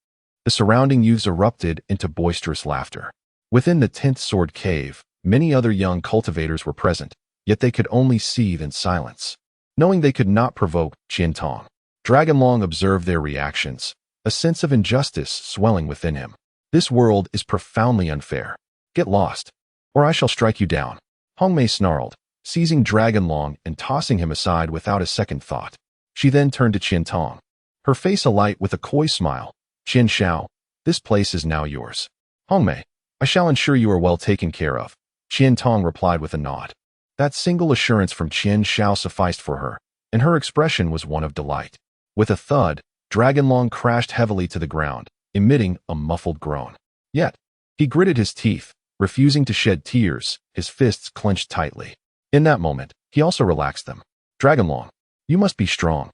the surrounding youths erupted into boisterous laughter. Within the 10th Sword Cave, many other young cultivators were present, yet they could only seethe in silence. Knowing they could not provoke Qian Tong, Dragon Long observed their reactions, a sense of injustice swelling within him. "This world is profoundly unfair. Get lost, or I shall strike you down," Hongmei snarled, seizing Dragonlong and tossing him aside without a second thought. She then turned to Qian Tong, her face alight with a coy smile. Qian Shao, this place is now yours. Hongmei, I shall ensure you are well taken care of. Qian Tong replied with a nod. That single assurance from Qian Shao sufficed for her, and her expression was one of delight. With a thud, Dragonlong crashed heavily to the ground, emitting a muffled groan. Yet, he gritted his teeth, refusing to shed tears, his fists clenched tightly. In that moment, he also relaxed them. Dragonlong, you must be strong.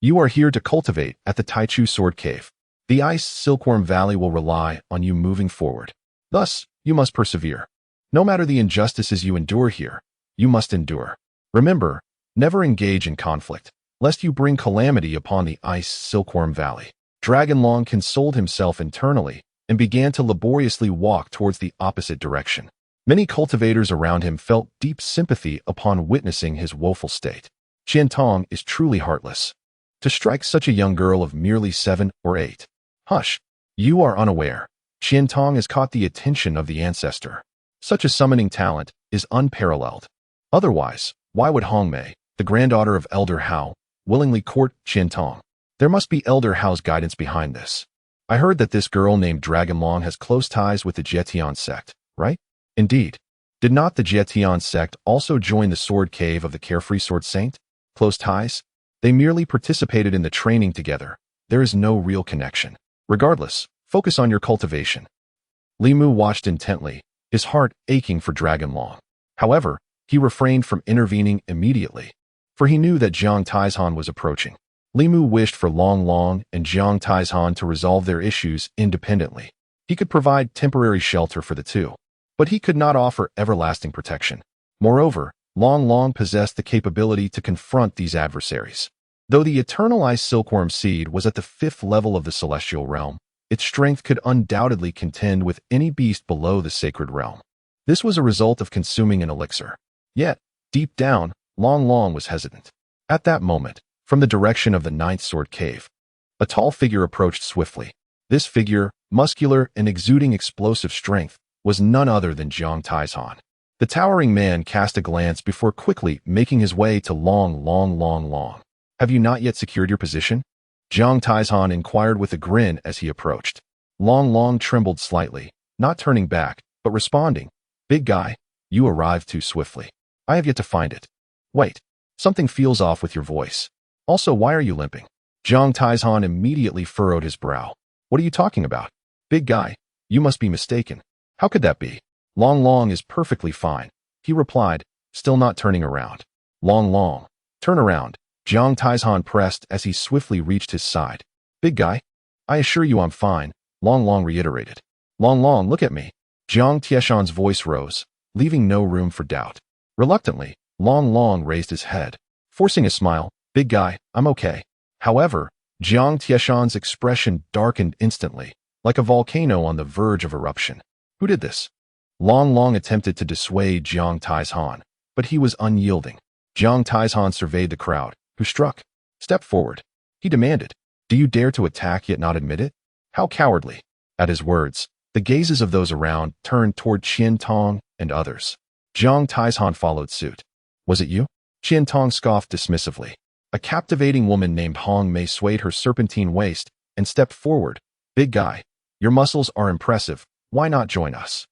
You are here to cultivate at the Taichu Sword Cave. The Ice Silkworm Valley will rely on you moving forward. Thus, you must persevere. No matter the injustices you endure here, you must endure. Remember, never engage in conflict, lest you bring calamity upon the Ice Silkworm Valley. Dragonlong consoled himself internally and began to laboriously walk towards the opposite direction. Many cultivators around him felt deep sympathy upon witnessing his woeful state. Qian Tong is truly heartless. To strike such a young girl of merely 7 or 8. Hush, you are unaware. Qian Tong has caught the attention of the ancestor. Such a summoning talent is unparalleled. Otherwise, why would Hongmei, the granddaughter of Elder Hao, willingly court Qian Tong? There must be Elder Hao's guidance behind this. I heard that this girl named Dragonlong has close ties with the Jietian sect, right? Indeed. Did not the Jietian sect also join the Sword Cave of the Carefree Sword Saint? Close ties? They merely participated in the training together. There is no real connection. Regardless, focus on your cultivation. Li Mu watched intently, his heart aching for Dragonlong. However, he refrained from intervening immediately, for he knew that Jiang Taizhan was approaching. Li Mu wished for Long Long and Jiang Taizhan to resolve their issues independently. He could provide temporary shelter for the two, but he could not offer everlasting protection. Moreover, Long Long possessed the capability to confront these adversaries. Though the Eternal Ice Silkworm Seed was at the 5th level of the Celestial Realm, its strength could undoubtedly contend with any beast below the Sacred Realm. This was a result of consuming an elixir. Yet, deep down, Long Long was hesitant. At that moment, from the direction of the 9th Sword Cave, a tall figure approached swiftly. This figure, muscular and exuding explosive strength, was none other than Jiang Taizhan. The towering man cast a glance before quickly making his way to Long Long. Have you not yet secured your position? Jiang Taizhan inquired with a grin as he approached. Long Long trembled slightly, not turning back, but responding, Big guy, you arrived too swiftly. I have yet to find it. Wait, something feels off with your voice. Also, why are you limping? Jiang Taizhan immediately furrowed his brow. What are you talking about? Big guy, you must be mistaken. How could that be? Long Long is perfectly fine, he replied, still not turning around. Long Long, turn around. Jiang Taizhan pressed as he swiftly reached his side. Big guy, I assure you I'm fine, Long Long reiterated. Long Long, look at me. Jiang Tieshan's voice rose, leaving no room for doubt. Reluctantly, Long Long raised his head, forcing a smile. Big guy, I'm okay. However, Jiang Tieshan's expression darkened instantly, like a volcano on the verge of eruption. Who did this? Long Long attempted to dissuade Jiang Taizhan, but he was unyielding. Jiang Taizhan surveyed the crowd. Who struck? Step forward. He demanded. Do you dare to attack yet not admit it? How cowardly. At his words, the gazes of those around turned toward Qian Tong and others. Jiang Taizhan followed suit. Was it you? Qian Tong scoffed dismissively. A captivating woman named Hongmei swayed her serpentine waist and stepped forward. Big guy, your muscles are impressive. Why not join us?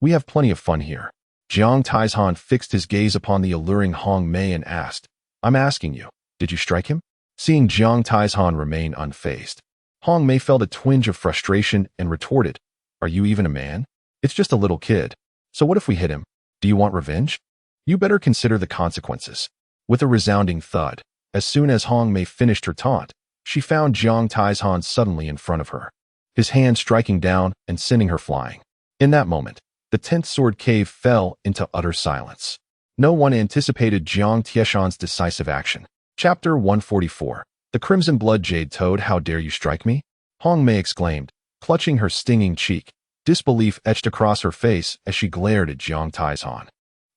We have plenty of fun here. Jiang Taizhan fixed his gaze upon the alluring Hongmei and asked, I'm asking you, did you strike him? Seeing Jiang Taizhan remain unfazed, Hongmei felt a twinge of frustration and retorted, Are you even a man? It's just a little kid. So what if we hit him? Do you want revenge? You better consider the consequences. With a resounding thud, as soon as Hongmei finished her taunt, she found Jiang Taizhan suddenly in front of her, his hand striking down and sending her flying. In that moment, the 10th Sword Cave fell into utter silence. No one anticipated Jiang Tieshan's decisive action. Chapter 144. The Crimson Blood Jade Toad, how dare you strike me? Hongmei exclaimed, clutching her stinging cheek. Disbelief etched across her face as she glared at Jiang Taizhan.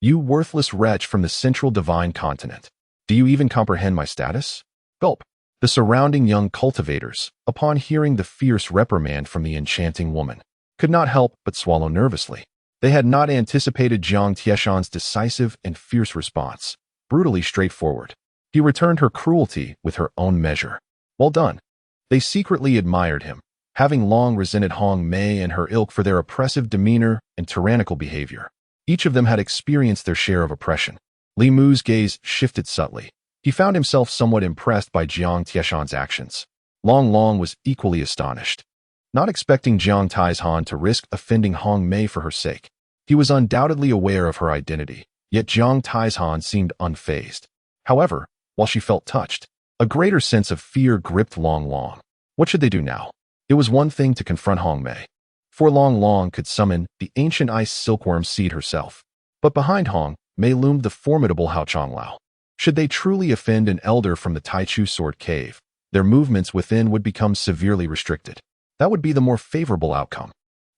You worthless wretch from the Central Divine Continent. Do you even comprehend my status? Gulp. The surrounding young cultivators, upon hearing the fierce reprimand from the enchanting woman, could not help but swallow nervously. They had not anticipated Jiang Tieshan's decisive and fierce response, brutally straightforward. He returned her cruelty with her own measure. Well done. They secretly admired him, having long resented Hong Mei and her ilk for their oppressive demeanor and tyrannical behavior. Each of them had experienced their share of oppression. Li Mu's gaze shifted subtly. He found himself somewhat impressed by Jiang Tieshan's actions. Long Long was equally astonished. Not expecting Jiang Taizhan to risk offending Hong Mei for her sake, he was undoubtedly aware of her identity, yet Jiang Taizhan seemed unfazed. However, while she felt touched, a greater sense of fear gripped Long Long. What should they do now? It was one thing to confront Hong Mei, for Long Long could summon the ancient ice silkworm seed herself. But behind Hong Mei loomed the formidable Hao Changlao. Should they truly offend an elder from the Taichu Sword Cave, their movements within would become severely restricted. That would be the more favorable outcome.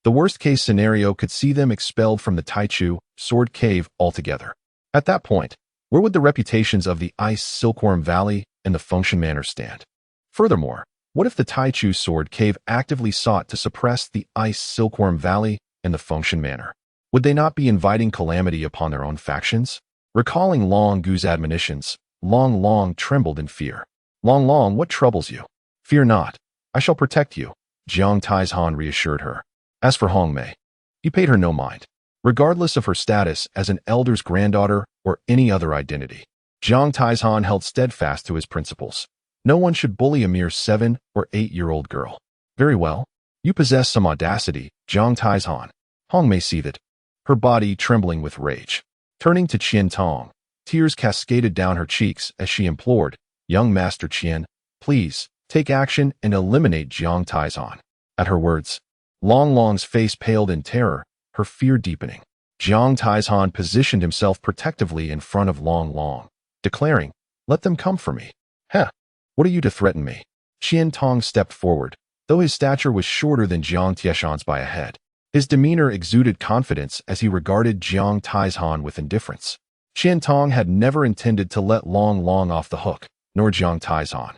The worst-case scenario could see them expelled from the Taichu Sword Cave altogether. At that point, where would the reputations of the Ice Silkworm Valley and the Fengshan Manor stand? Furthermore, what if the Taichu Sword Cave actively sought to suppress the Ice Silkworm Valley and the Fengshan Manor? Would they not be inviting calamity upon their own factions? Recalling Long Gu's admonitions, Long Long trembled in fear. Long Long, what troubles you? Fear not. I shall protect you, Jiang Taizhan reassured her. As for Hong Mei, he paid her no mind. Regardless of her status as an elder's granddaughter or any other identity, Jiang Taizhan held steadfast to his principles. No one should bully a mere 7- or 8-year-old girl. Very well. You possess some audacity, Jiang Taizhan. Hong Mei seethed, her body trembling with rage. Turning to Qian Tong, tears cascaded down her cheeks as she implored, Young Master Qian, please, take action and eliminate Jiang Taizhan. At her words, Long Long's face paled in terror, her fear deepening. Jiang Taizhan positioned himself protectively in front of Long Long, declaring, let them come for me. Heh, what are you to threaten me? Qian Tong stepped forward, though his stature was shorter than Jiang Tieshan's by a head. His demeanor exuded confidence as he regarded Jiang Taizhan with indifference. Qian Tong had never intended to let Long Long off the hook, nor Jiang Taizhan,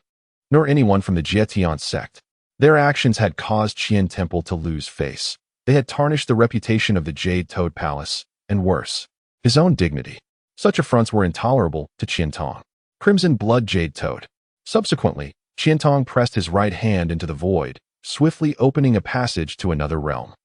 nor anyone from the Jietian sect. Their actions had caused Qian Temple to lose face. They had tarnished the reputation of the Jade Toad Palace, and worse, his own dignity. Such affronts were intolerable to Qian Tong. Crimson Blood Jade Toad. Subsequently, Qian Tong pressed his right hand into the void, swiftly opening a passage to another realm.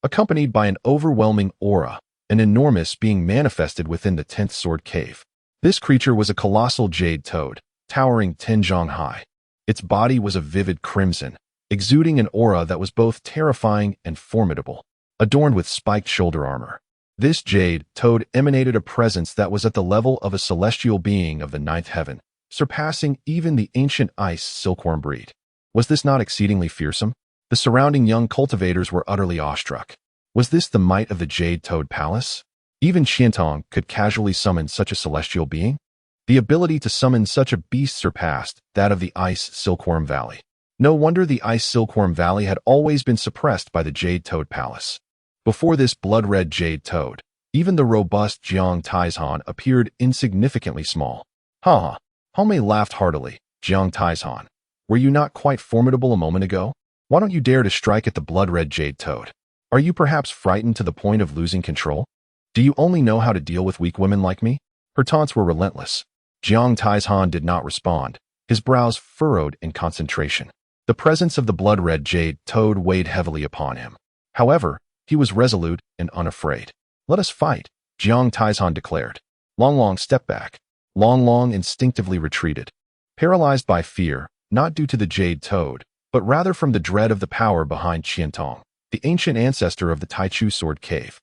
Accompanied by an overwhelming aura, an enormous being manifested within the 10th Sword Cave. This creature was a colossal jade toad, towering 10 zhang high. Its body was a vivid crimson, exuding an aura that was both terrifying and formidable, adorned with spiked shoulder armor. This jade toad emanated a presence that was at the level of a celestial being of the 9th heaven, surpassing even the ancient ice silkworm breed. Was this not exceedingly fearsome? The surrounding young cultivators were utterly awestruck. Was this the might of the Jade Toad Palace? Even Qian Tong could casually summon such a celestial being? The ability to summon such a beast surpassed that of the Ice Silkworm Valley. No wonder the Ice Silkworm Valley had always been suppressed by the Jade Toad Palace. Before this blood-red Jade Toad, even the robust Jiang Taizhan appeared insignificantly small. Ha ha! Hong Mei laughed heartily. Jiang Taizhan, were you not quite formidable a moment ago? Why don't you dare to strike at the blood-red Jade Toad? Are you perhaps frightened to the point of losing control? Do you only know how to deal with weak women like me? Her taunts were relentless. Jiang Taizhan did not respond, his brows furrowed in concentration. The presence of the blood-red Jade Toad weighed heavily upon him. However, he was resolute and unafraid. Let us fight, Jiang Taizhan declared. Long Long stepped back. Long Long instinctively retreated. Paralyzed by fear, not due to the Jade Toad, but rather from the dread of the power behind Qian Tong, the ancient ancestor of the Taichu Sword Cave.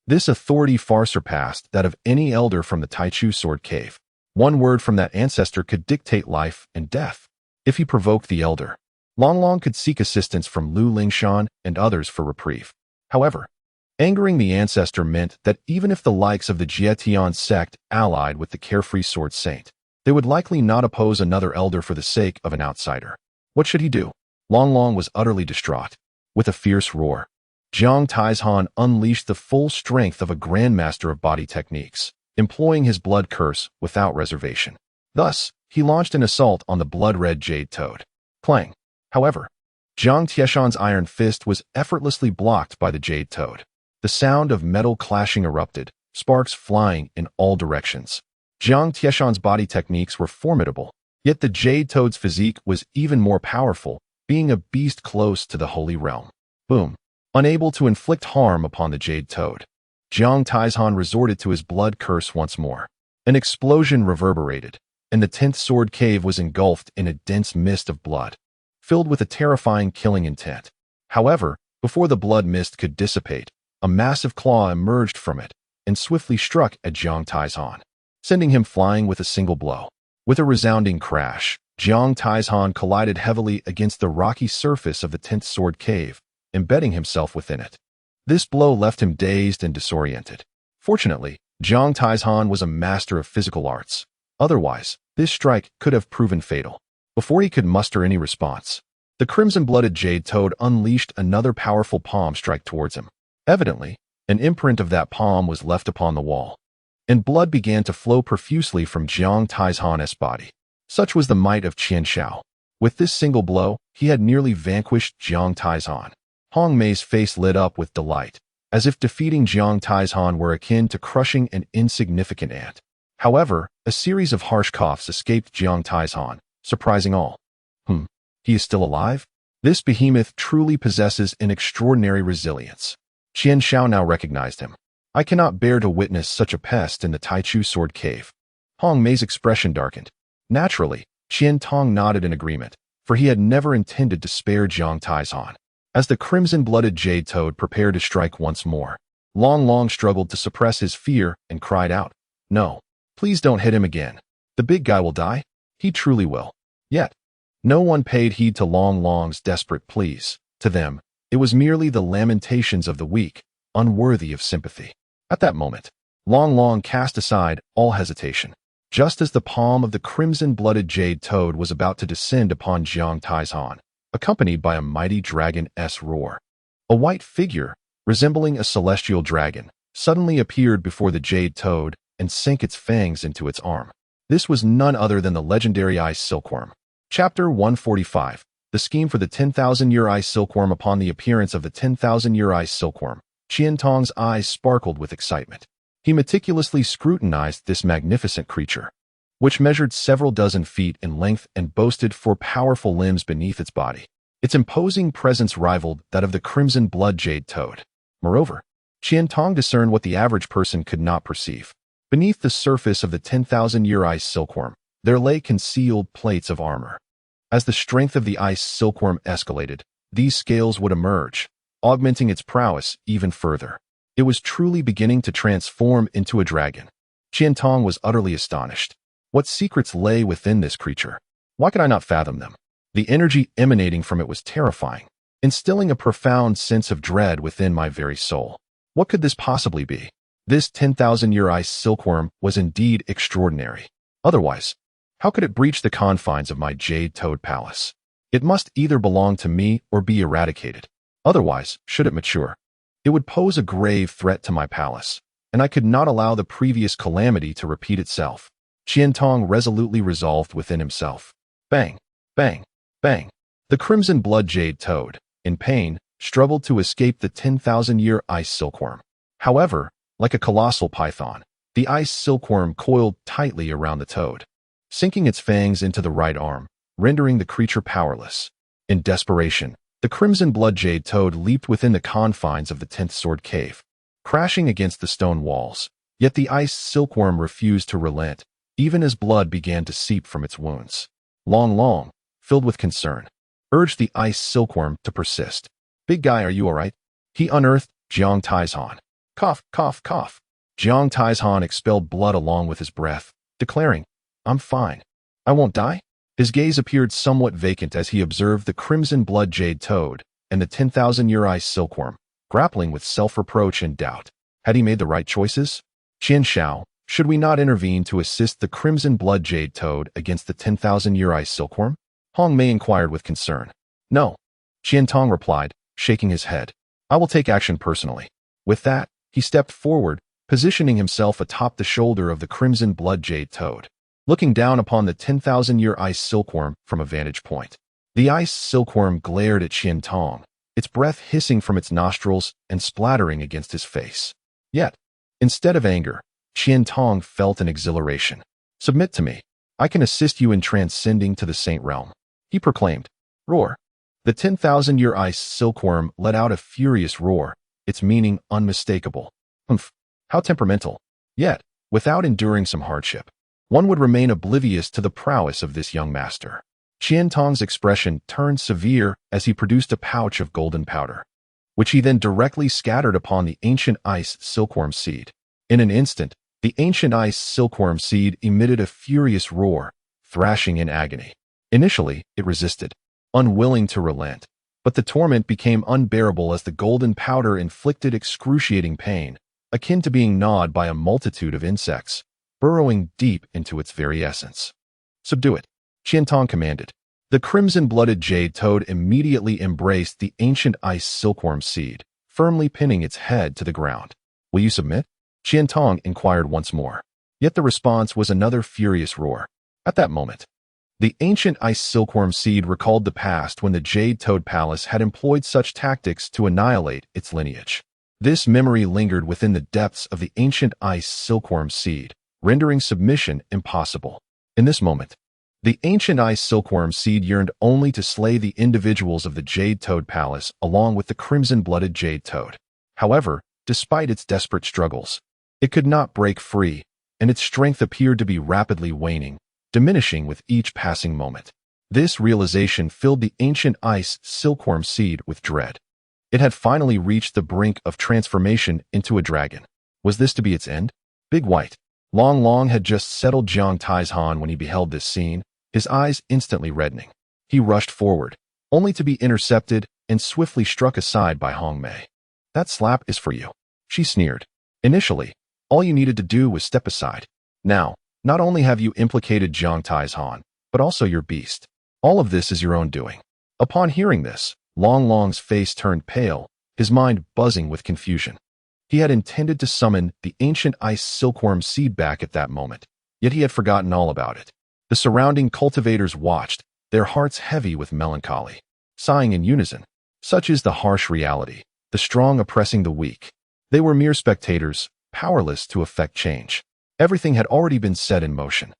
This authority far surpassed that of any elder from the Taichu Sword Cave. One word from that ancestor could dictate life and death. If he provoked the elder, Long Long could seek assistance from Lu Lingshan and others for reprieve. However, angering the ancestor meant that even if the likes of the Jietian sect allied with the carefree sword saint, they would likely not oppose another elder for the sake of an outsider. What should he do? Long Long was utterly distraught. With a fierce roar, Jiang Taizhan unleashed the full strength of a grandmaster of body techniques, employing his blood curse without reservation. Thus, he launched an assault on the blood-red Jade Toad. Clang! However, Jiang Tieshan's iron fist was effortlessly blocked by the Jade Toad. The sound of metal clashing erupted, sparks flying in all directions. Jiang Tieshan's body techniques were formidable, yet the Jade Toad's physique was even more powerful, being a beast close to the Holy Realm. Boom. Unable to inflict harm upon the Jade Toad, Jiang Taizhan resorted to his blood curse once more. An explosion reverberated, and the 10th Sword Cave was engulfed in a dense mist of blood, filled with a terrifying killing intent. However, before the blood mist could dissipate, a massive claw emerged from it and swiftly struck at Jiang Taizhan, sending him flying with a single blow. With a resounding crash, Jiang Taizhan collided heavily against the rocky surface of the 10th Sword Cave, embedding himself within it. This blow left him dazed and disoriented. Fortunately, Jiang Taizhan was a master of physical arts. Otherwise, this strike could have proven fatal. Before he could muster any response, the crimson-blooded Jade Toad unleashed another powerful palm strike towards him. Evidently, an imprint of that palm was left upon the wall, and blood began to flow profusely from Jiang Taizhan's body. Such was the might of Qian Xiao. With this single blow, he had nearly vanquished Jiang Taizhan. Hong Mei's face lit up with delight, as if defeating Jiang Taizhan were akin to crushing an insignificant ant. However, a series of harsh coughs escaped Jiang Taizhan, surprising all. He is still alive? This behemoth truly possesses an extraordinary resilience. Qian Xiao now recognized him. I cannot bear to witness such a pest in the Taichu Sword Cave. Hong Mei's expression darkened. Naturally, Qian Tong nodded in agreement, for he had never intended to spare Jiang Taizhan. As the crimson-blooded Jade Toad prepared to strike once more, Long struggled to suppress his fear and cried out, "No, please don't hit him again. The big guy will die. He truly will." Yet, no one paid heed to Long's desperate pleas. To them, it was merely the lamentations of the weak, unworthy of sympathy. At that moment, Long cast aside all hesitation. Just as the palm of the crimson-blooded Jade Toad was about to descend upon Jiang Taizhan, accompanied by a mighty dragon's roar, a white figure, resembling a celestial dragon, suddenly appeared before the Jade Toad and sank its fangs into its arm. This was none other than the legendary ice silkworm. Chapter 145. The scheme for the 10,000-year ice silkworm. Upon the appearance of the 10,000-year ice silkworm, Qian Tong's eyes sparkled with excitement. He meticulously scrutinized this magnificent creature, which measured several dozen feet in length and boasted four powerful limbs beneath its body. Its imposing presence rivaled that of the crimson-blood Jade Toad. Moreover, Qian Tong discerned what the average person could not perceive. Beneath the surface of the 10,000-year ice silkworm, there lay concealed plates of armor. As the strength of the ice silkworm escalated, these scales would emerge, augmenting its prowess even further. It was truly beginning to transform into a dragon. Qian Tong was utterly astonished. What secrets lay within this creature? Why could I not fathom them? The energy emanating from it was terrifying, instilling a profound sense of dread within my very soul. What could this possibly be? This 10,000-year ice silkworm was indeed extraordinary. Otherwise, how could it breach the confines of my Jade Toad Palace? It must either belong to me or be eradicated. Otherwise, should it mature, it would pose a grave threat to my palace, and I could not allow the previous calamity to repeat itself. Qian Tong resolutely resolved within himself. Bang! Bang! Bang! The crimson-blood Jade Toad, in pain, struggled to escape the 10,000-year ice silkworm. However, like a colossal python, the ice silkworm coiled tightly around the toad, sinking its fangs into the right arm, rendering the creature powerless. In desperation, the crimson-blood Jade Toad leaped within the confines of the 10th Sword Cave, crashing against the stone walls. Yet the ice silkworm refused to relent, even as blood began to seep from its wounds. Long, filled with concern, urged the ice silkworm to persist. "Big guy, are you all right?" He unearthed Jiang Taizhan. Cough, cough, cough. Jiang Taizhan expelled blood along with his breath, declaring, "I'm fine. I won't die." His gaze appeared somewhat vacant as he observed the crimson-blood Jade Toad and the 10,000-year ice silkworm, grappling with self-reproach and doubt. Had he made the right choices? Qian Xiao, should we not intervene to assist the crimson-blood Jade Toad against the 10,000-year ice silkworm? Hong Mei inquired with concern. "No," Qian Tong replied, shaking his head. "I will take action personally." With that, he stepped forward, positioning himself atop the shoulder of the crimson-blood Jade Toad, looking down upon the 10,000-year ice silkworm from a vantage point. The ice silkworm glared at Qian Tong, its breath hissing from its nostrils and splattering against his face. Yet, instead of anger, Qian Tong felt an exhilaration. "Submit to me. I can assist you in transcending to the Saint Realm," he proclaimed. Roar. The 10,000-year ice silkworm let out a furious roar, its meaning unmistakable. Humph, how temperamental. Yet, without enduring some hardship, one would remain oblivious to the prowess of this young master. Qian Tong's expression turned severe as he produced a pouch of golden powder, which he then directly scattered upon the ancient ice silkworm seed. In an instant, the ancient ice silkworm seed emitted a furious roar, thrashing in agony. Initially, it resisted, unwilling to relent, but the torment became unbearable as the golden powder inflicted excruciating pain, akin to being gnawed by a multitude of insects, burrowing deep into its very essence. "Subdue it," Qian Tong commanded. The crimson-blooded jade toad immediately embraced the ancient ice silkworm seed, firmly pinning its head to the ground. "Will you submit?" Qian Tong inquired once more. Yet the response was another furious roar. At that moment, the ancient ice silkworm seed recalled the past when the Jade Toad Palace had employed such tactics to annihilate its lineage. This memory lingered within the depths of the ancient ice silkworm seed, rendering submission impossible. In this moment, the ancient ice silkworm seed yearned only to slay the individuals of the Jade Toad Palace along with the crimson-blooded Jade Toad. However, despite its desperate struggles, it could not break free, and its strength appeared to be rapidly waning, diminishing with each passing moment. This realization filled the ancient ice silkworm seed with dread. It had finally reached the brink of transformation into a dragon. Was this to be its end? Big White Long Long had just settled Jiang Tai's Han when he beheld this scene, his eyes instantly reddening. He rushed forward, only to be intercepted and swiftly struck aside by Hong Mei. "That slap is for you," she sneered. "Initially, all you needed to do was step aside. Now, not only have you implicated Jiang Tai's Han, but also your beast. All of this is your own doing." Upon hearing this, Long Long's face turned pale, his mind buzzing with confusion. He had intended to summon the ancient ice silkworm seed back at that moment, yet he had forgotten all about it. The surrounding cultivators watched, their hearts heavy with melancholy, sighing in unison. Such is the harsh reality, the strong oppressing the weak. They were mere spectators, powerless to effect change. Everything had already been set in motion.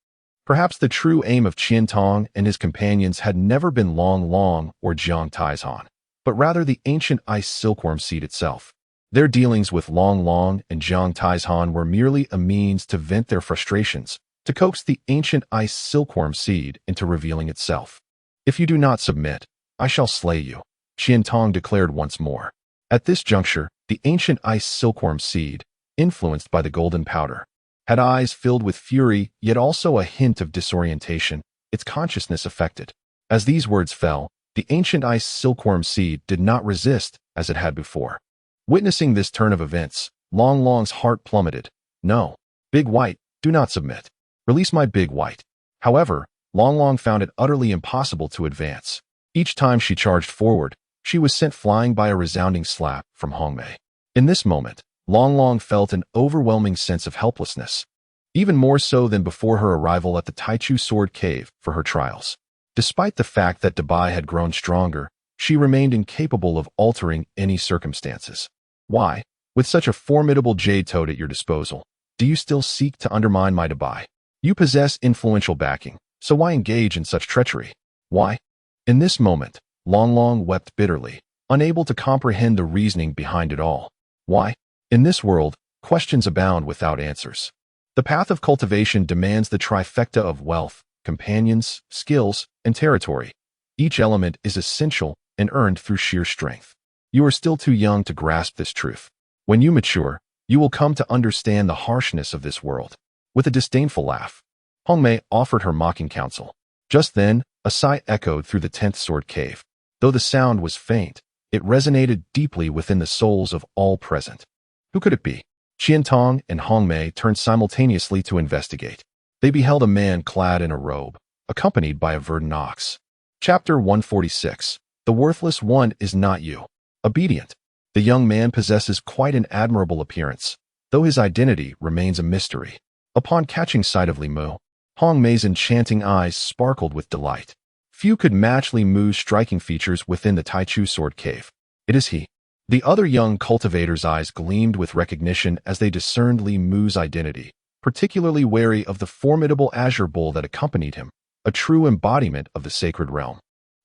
Perhaps the true aim of Qian Tong and his companions had never been Long Long or Jiang Tai's Han, but rather the ancient ice silkworm seed itself. Their dealings with Long Long and Jiang Tai's Han were merely a means to vent their frustrations, to coax the ancient ice silkworm seed into revealing itself. "If you do not submit, I shall slay you," Qian Tong declared once more. At this juncture, the ancient ice silkworm seed, influenced by the golden powder, had eyes filled with fury yet also a hint of disorientation, its consciousness affected. As these words fell, the ancient ice silkworm seed did not resist as it had before. Witnessing this turn of events, Long Long's heart plummeted. "No, Big White, do not submit. Release my Big White." However, Long Long found it utterly impossible to advance. Each time she charged forward, she was sent flying by a resounding slap from Hong Mei. In this moment, Long Long felt an overwhelming sense of helplessness, even more so than before her arrival at the Taichu Sword Cave for her trials. Despite the fact that Dabai had grown stronger, she remained incapable of altering any circumstances. Why, with such a formidable jade toad at your disposal, do you still seek to undermine my Dabai? You possess influential backing, so why engage in such treachery? Why? In this moment, Long Long wept bitterly, unable to comprehend the reasoning behind it all. Why? In this world, questions abound without answers. The path of cultivation demands the trifecta of wealth, companions, skills, and territory. Each element is essential and earned through sheer strength. You are still too young to grasp this truth. When you mature, you will come to understand the harshness of this world. With a disdainful laugh, Hong Mei offered her mocking counsel. Just then, a sigh echoed through the 10th Sword Cave. Though the sound was faint, it resonated deeply within the souls of all present. Who could it be? Qian Tong and Hong Mei turned simultaneously to investigate. They beheld a man clad in a robe, accompanied by a verdant ox. Chapter 146. The worthless one is not you. Obedient. The young man possesses quite an admirable appearance, though his identity remains a mystery. Upon catching sight of Li Mu, Hong Mei's enchanting eyes sparkled with delight. Few could match Li Mu's striking features within the Taichu Sword Cave. It is he. The other young cultivator's eyes gleamed with recognition as they discerned Li Mu's identity, particularly wary of the formidable azure bull that accompanied him, a true embodiment of the sacred realm,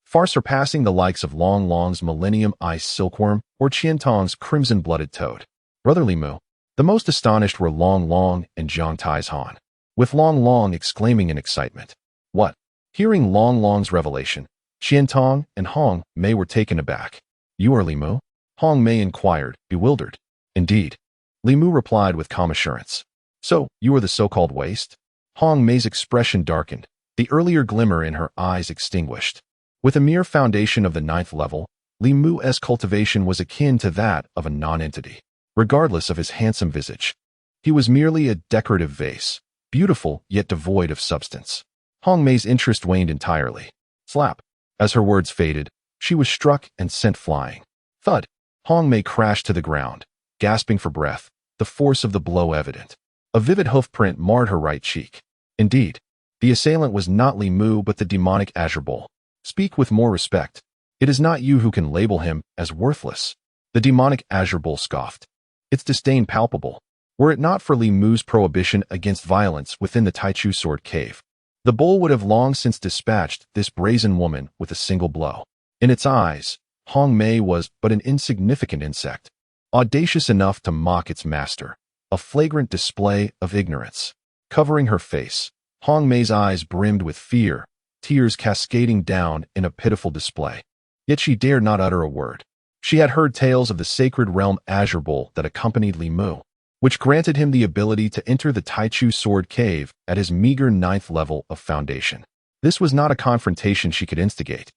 far surpassing the likes of Long Long's Millennium Ice Silkworm or Qian Tong's Crimson-Blooded Toad. Brother Li Mu. The most astonished were Long Long and Jiang Tai's Han, with Long Long exclaiming in excitement. What? Hearing Long Long's revelation, Qian Tong and Hong Mei were taken aback. You are Li Mu? Hong Mei inquired, bewildered. Indeed. Li Mu replied with calm assurance. So, you are the so-called waste? Hong Mei's expression darkened, the earlier glimmer in her eyes extinguished. With a mere foundation of the 9th level, Li Mu's cultivation was akin to that of a non-entity, regardless of his handsome visage. He was merely a decorative vase, beautiful yet devoid of substance. Hong Mei's interest waned entirely. Slap. As her words faded, she was struck and sent flying. Thud. Hong Mei crashed to the ground, gasping for breath, the force of the blow evident. A vivid hoof print marred her right cheek. Indeed, the assailant was not Li Mu but the demonic azure bull. Speak with more respect. It is not you who can label him as worthless. The demonic azure bull scoffed, its disdain palpable. Were it not for Li Mu's prohibition against violence within the Taichu Sword Cave, the bull would have long since dispatched this brazen woman with a single blow. In its eyes, Hong Mei was but an insignificant insect, audacious enough to mock its master, a flagrant display of ignorance. Covering her face, Hong Mei's eyes brimmed with fear, tears cascading down in a pitiful display. Yet she dared not utter a word. She had heard tales of the sacred realm azure bull that accompanied Li Mu, which granted him the ability to enter the Taichu Sword Cave at his meager 9th level of foundation. This was not a confrontation she could instigate.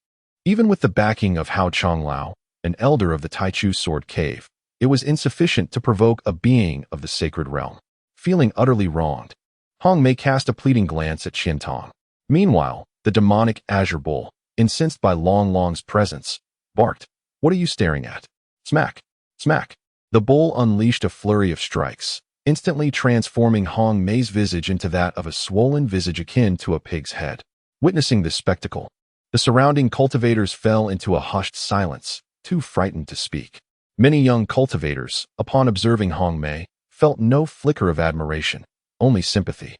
Even with the backing of Hao Chonglao, an elder of the Taichu Sword Cave, it was insufficient to provoke a being of the sacred realm. Feeling utterly wronged, Hong Mei cast a pleading glance at Qian Tong. Meanwhile, the demonic azure bull, incensed by Long Long's presence, barked. What are you staring at? Smack! Smack! The bull unleashed a flurry of strikes, instantly transforming Hong Mei's visage into that of a swollen visage akin to a pig's head. Witnessing this spectacle, the surrounding cultivators fell into a hushed silence, too frightened to speak. Many young cultivators, upon observing Hong Mei, felt no flicker of admiration, only sympathy.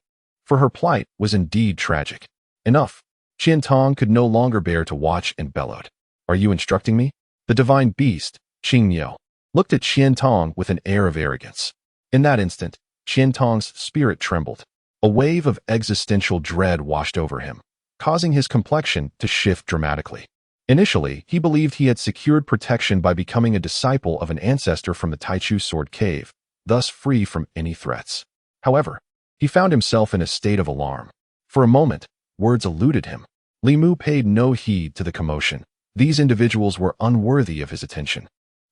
For her plight was indeed tragic. Enough. Qian Tong could no longer bear to watch and bellowed. Are you instructing me? The divine beast, Qing Niu, looked at Qian Tong with an air of arrogance. In that instant, Qian Tong's spirit trembled. A wave of existential dread washed over him, causing his complexion to shift dramatically. Initially, he believed he had secured protection by becoming a disciple of an ancestor from the Taichu Sword Cave, thus free from any threats. However, he found himself in a state of alarm. For a moment, words eluded him. Li Mu paid no heed to the commotion. These individuals were unworthy of his attention.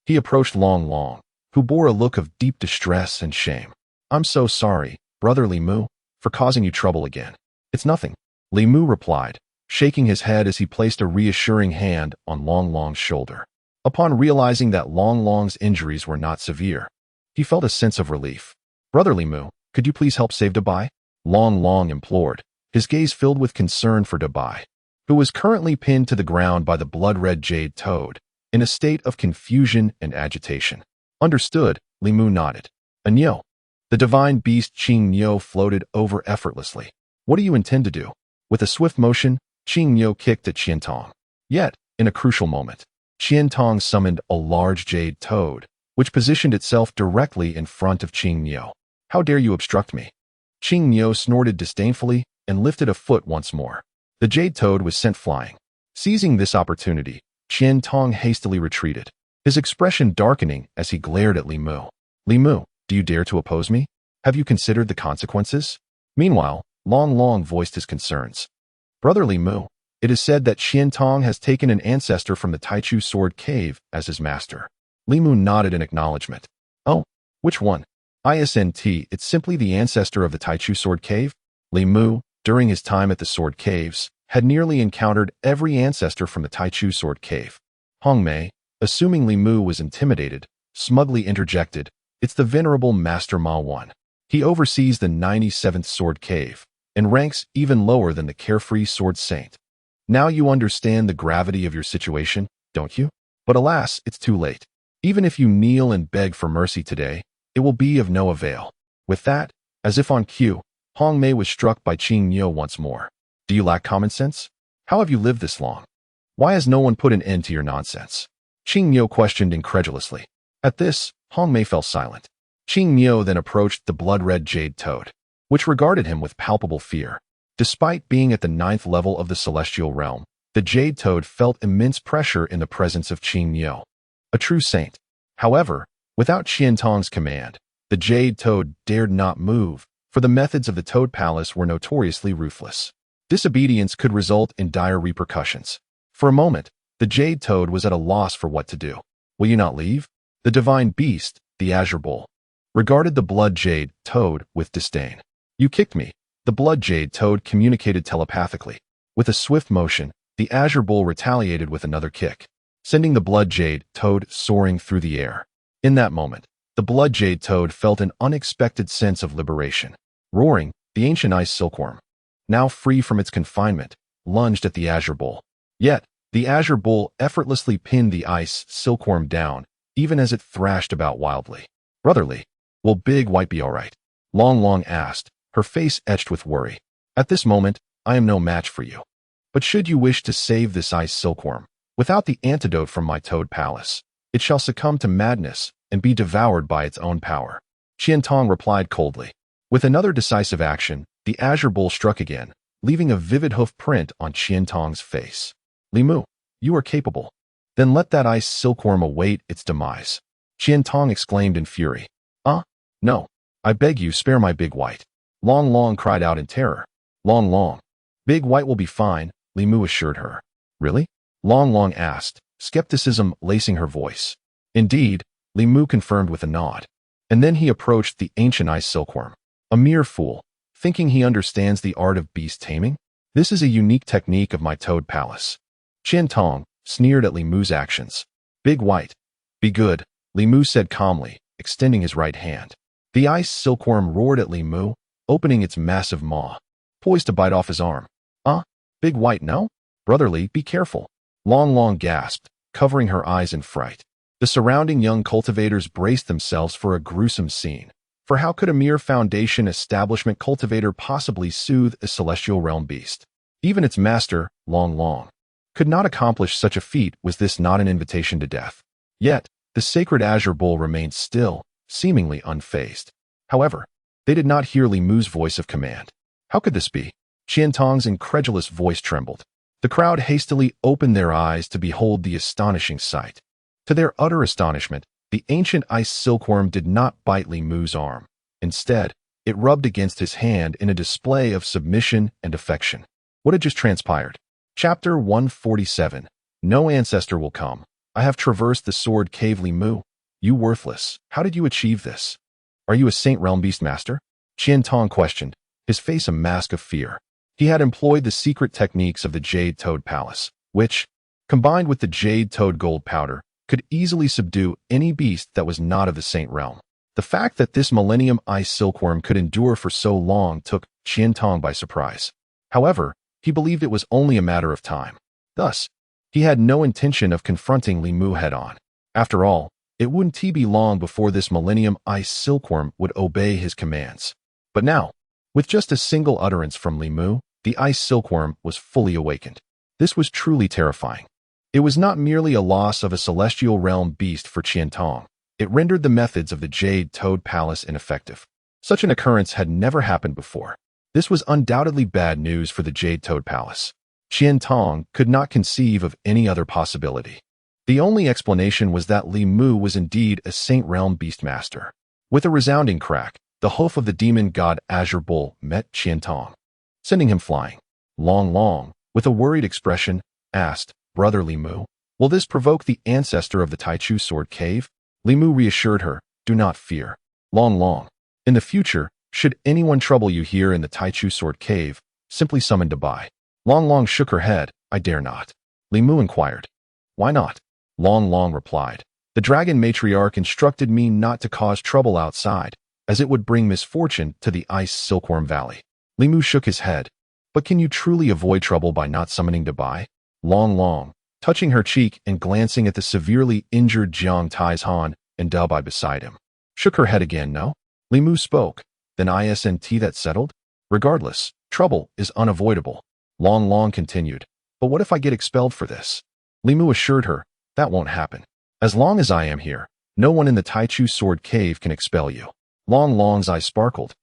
He approached Long Long, who bore a look of deep distress and shame. I'm so sorry, Brother Li Mu, for causing you trouble again. It's nothing, Li Mu replied, shaking his head as he placed a reassuring hand on Long Long's shoulder. Upon realizing that Long Long's injuries were not severe, he felt a sense of relief. Brother Li Mu, could you please help save Dabai? Long Long implored, his gaze filled with concern for Dabai, who was currently pinned to the ground by the blood-red jade toad, in a state of confusion and agitation. Understood, Li Mu nodded. Niu. The divine beast Qing Niu floated over effortlessly. What do you intend to do? With a swift motion, Qing Niu kicked at Qian Tong. Yet, in a crucial moment, Qian Tong summoned a large jade toad, which positioned itself directly in front of Qing Niu. How dare you obstruct me? Qing Niu snorted disdainfully and lifted a foot once more. The jade toad was sent flying. Seizing this opportunity, Qian Tong hastily retreated, his expression darkening as he glared at Li Mu. Li Mu, do you dare to oppose me? Have you considered the consequences? Meanwhile, Long Long voiced his concerns. Brother Li Mu, it is said that Qian Tong has taken an ancestor from the Taichu Sword Cave as his master. Li Mu nodded in acknowledgement. Oh, which one? Isn't it's simply the ancestor of the Taichu Sword Cave? Li Mu, during his time at the Sword Caves, had nearly encountered every ancestor from the Taichu Sword Cave. Hong Mei, assuming Li Mu was intimidated, smugly interjected, it's the venerable Master Ma One. He oversees the 97th Sword Cave, and ranks even lower than the carefree Sword Saint. Now you understand the gravity of your situation, don't you? But alas, it's too late. Even if you kneel and beg for mercy today, it will be of no avail. With that, as if on cue, Hong Mei was struck by Qing Niu once more. Do you lack common sense? How have you lived this long? Why has no one put an end to your nonsense? Qing Niu questioned incredulously. At this, Hong Mei fell silent. Qing Niu then approached the blood-red jade toad, which regarded him with palpable fear. Despite being at the 9th level of the celestial realm, the jade toad felt immense pressure in the presence of Qing Niu, a true saint. However, without Qiantong's command, the jade toad dared not move, for the methods of the Toad Palace were notoriously ruthless. Disobedience could result in dire repercussions. For a moment, the jade toad was at a loss for what to do. Will you not leave? The divine beast, the azure bull, regarded the blood jade toad with disdain. You kicked me. The blood jade toad communicated telepathically. With a swift motion, the azure bull retaliated with another kick, sending the blood jade toad soaring through the air. In that moment, the blood jade toad felt an unexpected sense of liberation. Roaring, the ancient ice silkworm, now free from its confinement, lunged at the azure bull. Yet, the azure bull effortlessly pinned the ice silkworm down, even as it thrashed about wildly. Brotherly, will Big White be all right? Long asked, her face etched with worry. At this moment, I am no match for you. But should you wish to save this ice silkworm, without the antidote from my Toad Palace, it shall succumb to madness and be devoured by its own power. Qiantong replied coldly. With another decisive action, the azure bull struck again, leaving a vivid hoof print on Qiantong's face. Li Mu, you are capable. Then let that ice silkworm await its demise. Qiantong exclaimed in fury. No. I beg you, spare my Big White. Long cried out in terror. Long. Big White will be fine, Li Mu assured her. Really? Long asked, skepticism lacing her voice. Indeed, Li Mu confirmed with a nod. And then he approached the ancient ice silkworm. A mere fool, thinking he understands the art of beast taming? This is a unique technique of my Toad Palace. Qiantong sneered at Li Mu's actions. Big White, be good, Li Mu said calmly, extending his right hand. The ice silkworm roared at Li Mu, opening its massive maw, poised to bite off his arm. Big White, no? Brotherly, be careful. Long gasped, covering her eyes in fright. The surrounding young cultivators braced themselves for a gruesome scene. For how could a mere foundation establishment cultivator possibly soothe a celestial realm beast? Even its master, Long, could not accomplish such a feat. Was this not an invitation to death? Yet, the sacred azure bull remained still, seemingly unfazed. However, they did not hear Li Mu's voice of command. How could this be? Qiantong's incredulous voice trembled. The crowd hastily opened their eyes to behold the astonishing sight. To their utter astonishment, the ancient ice silkworm did not bite Li Mu's arm. Instead, it rubbed against his hand in a display of submission and affection. What had just transpired? Chapter 147. No ancestor will come. I have traversed the sword cave. Li Mu, you worthless. How did you achieve this? Are you a Saint Realm Beast Master? Qiantong questioned, his face a mask of fear. He had employed the secret techniques of the Jade Toad Palace, which, combined with the Jade Toad Gold Powder, could easily subdue any beast that was not of the Saint Realm. The fact that this Millennium Ice Silkworm could endure for so long took Qiantong by surprise. However, he believed it was only a matter of time. Thus, he had no intention of confronting Li Mu head-on. After all, it wouldn't be long before this Millennium Ice Silkworm would obey his commands. But now, with just a single utterance from Li Mu, the Ice Silkworm was fully awakened. This was truly terrifying. It was not merely a loss of a celestial realm beast for Qiantong. It rendered the methods of the Jade Toad Palace ineffective. Such an occurrence had never happened before. This was undoubtedly bad news for the Jade Toad Palace. Qiantong could not conceive of any other possibility. The only explanation was that Li Mu was indeed a Saint Realm Beastmaster. With a resounding crack, the hoof of the demon god Azure Bull met Qiantong, sending him flying. Long, with a worried expression, asked, Brother Li Mu, will this provoke the ancestor of the Taichu Sword Cave? Li Mu reassured her, do not fear. Long, in the future, should anyone trouble you here in the Taichu Sword Cave, simply summon Dabai. Long shook her head, I dare not. Li Mu inquired. Why not? Long replied. The dragon matriarch instructed me not to cause trouble outside, as it would bring misfortune to the Ice Silkworm Valley. Li Mu shook his head. But can you truly avoid trouble by not summoning Dabai? Long touching her cheek and glancing at the severely injured Jiang Taizhan and Dabai beside him. Shook her head again, no? Li Mu spoke. Then isn't that settled? Regardless, trouble is unavoidable. Long Long continued. But what if I get expelled for this? Li Mu assured her, that won't happen. As long as I am here, no one in the Taichu Sword Cave can expel you. Long Long's eyes sparkled.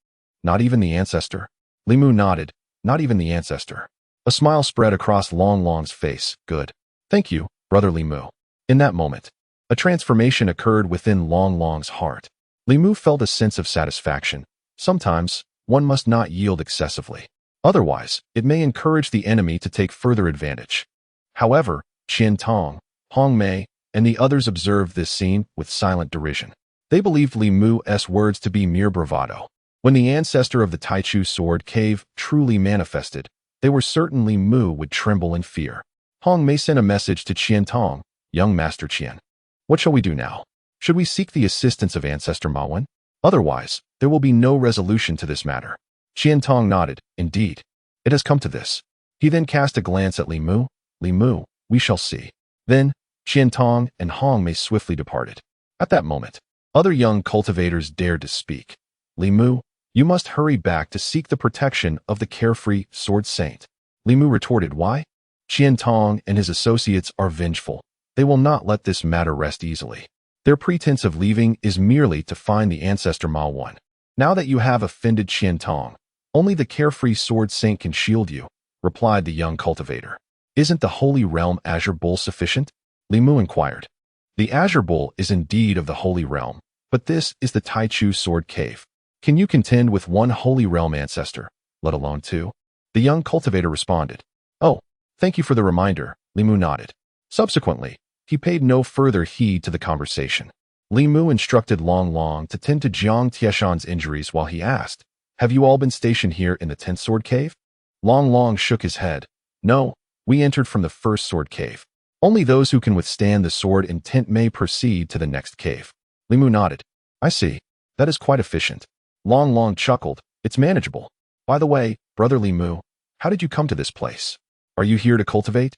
Not even the ancestor? Li Mu nodded. Not even the ancestor. A smile spread across Long Long's face. Good. Thank you, Brother Li Mu. In that moment, a transformation occurred within Long Long's heart. Li Mu felt a sense of satisfaction. Sometimes, one must not yield excessively. Otherwise, it may encourage the enemy to take further advantage. However, Qian Tong, Hong Mei, and the others observed this scene with silent derision. They believed Li Mu's words to be mere bravado. When the ancestor of the Taichu Sword Cave truly manifested, they were certain Li Mu would tremble in fear. Hong Mei sent a message to Qian Tong, young Master Qian. What shall we do now? Should we seek the assistance of Ancestor Mawen? Otherwise, there will be no resolution to this matter. Qian Tong nodded. Indeed. It has come to this. He then cast a glance at Li Mu. Li Mu, we shall see. Then, Qian Tong and Hong Mei swiftly departed. At that moment, other young cultivators dared to speak. Li Mu, you must hurry back to seek the protection of the carefree Sword Saint. Li Mu retorted, why? Qian Tong and his associates are vengeful. They will not let this matter rest easily. Their pretense of leaving is merely to find the ancestor Ma Wan. Now that you have offended Qian Tong, only the carefree Sword Saint can shield you, replied the young cultivator. Isn't the Holy Realm Azure Bowl sufficient? Li Mu inquired. The Azure Bowl is indeed of the Holy Realm, but this is the Taichu Sword Cave. Can you contend with one Holy Realm ancestor, let alone two? The young cultivator responded. Oh, thank you for the reminder, Li Mu nodded. Subsequently, he paid no further heed to the conversation. Li Mu instructed Long Long to tend to Jiang Tieshan's injuries while he asked, have you all been stationed here in the 10th Sword Cave? Long Long shook his head. No, we entered from the first Sword Cave. Only those who can withstand the sword intent may proceed to the next cave. Li Mu nodded. I see. That is quite efficient. Long Long chuckled. It's manageable. By the way, Brother Li Mu, how did you come to this place? Are you here to cultivate?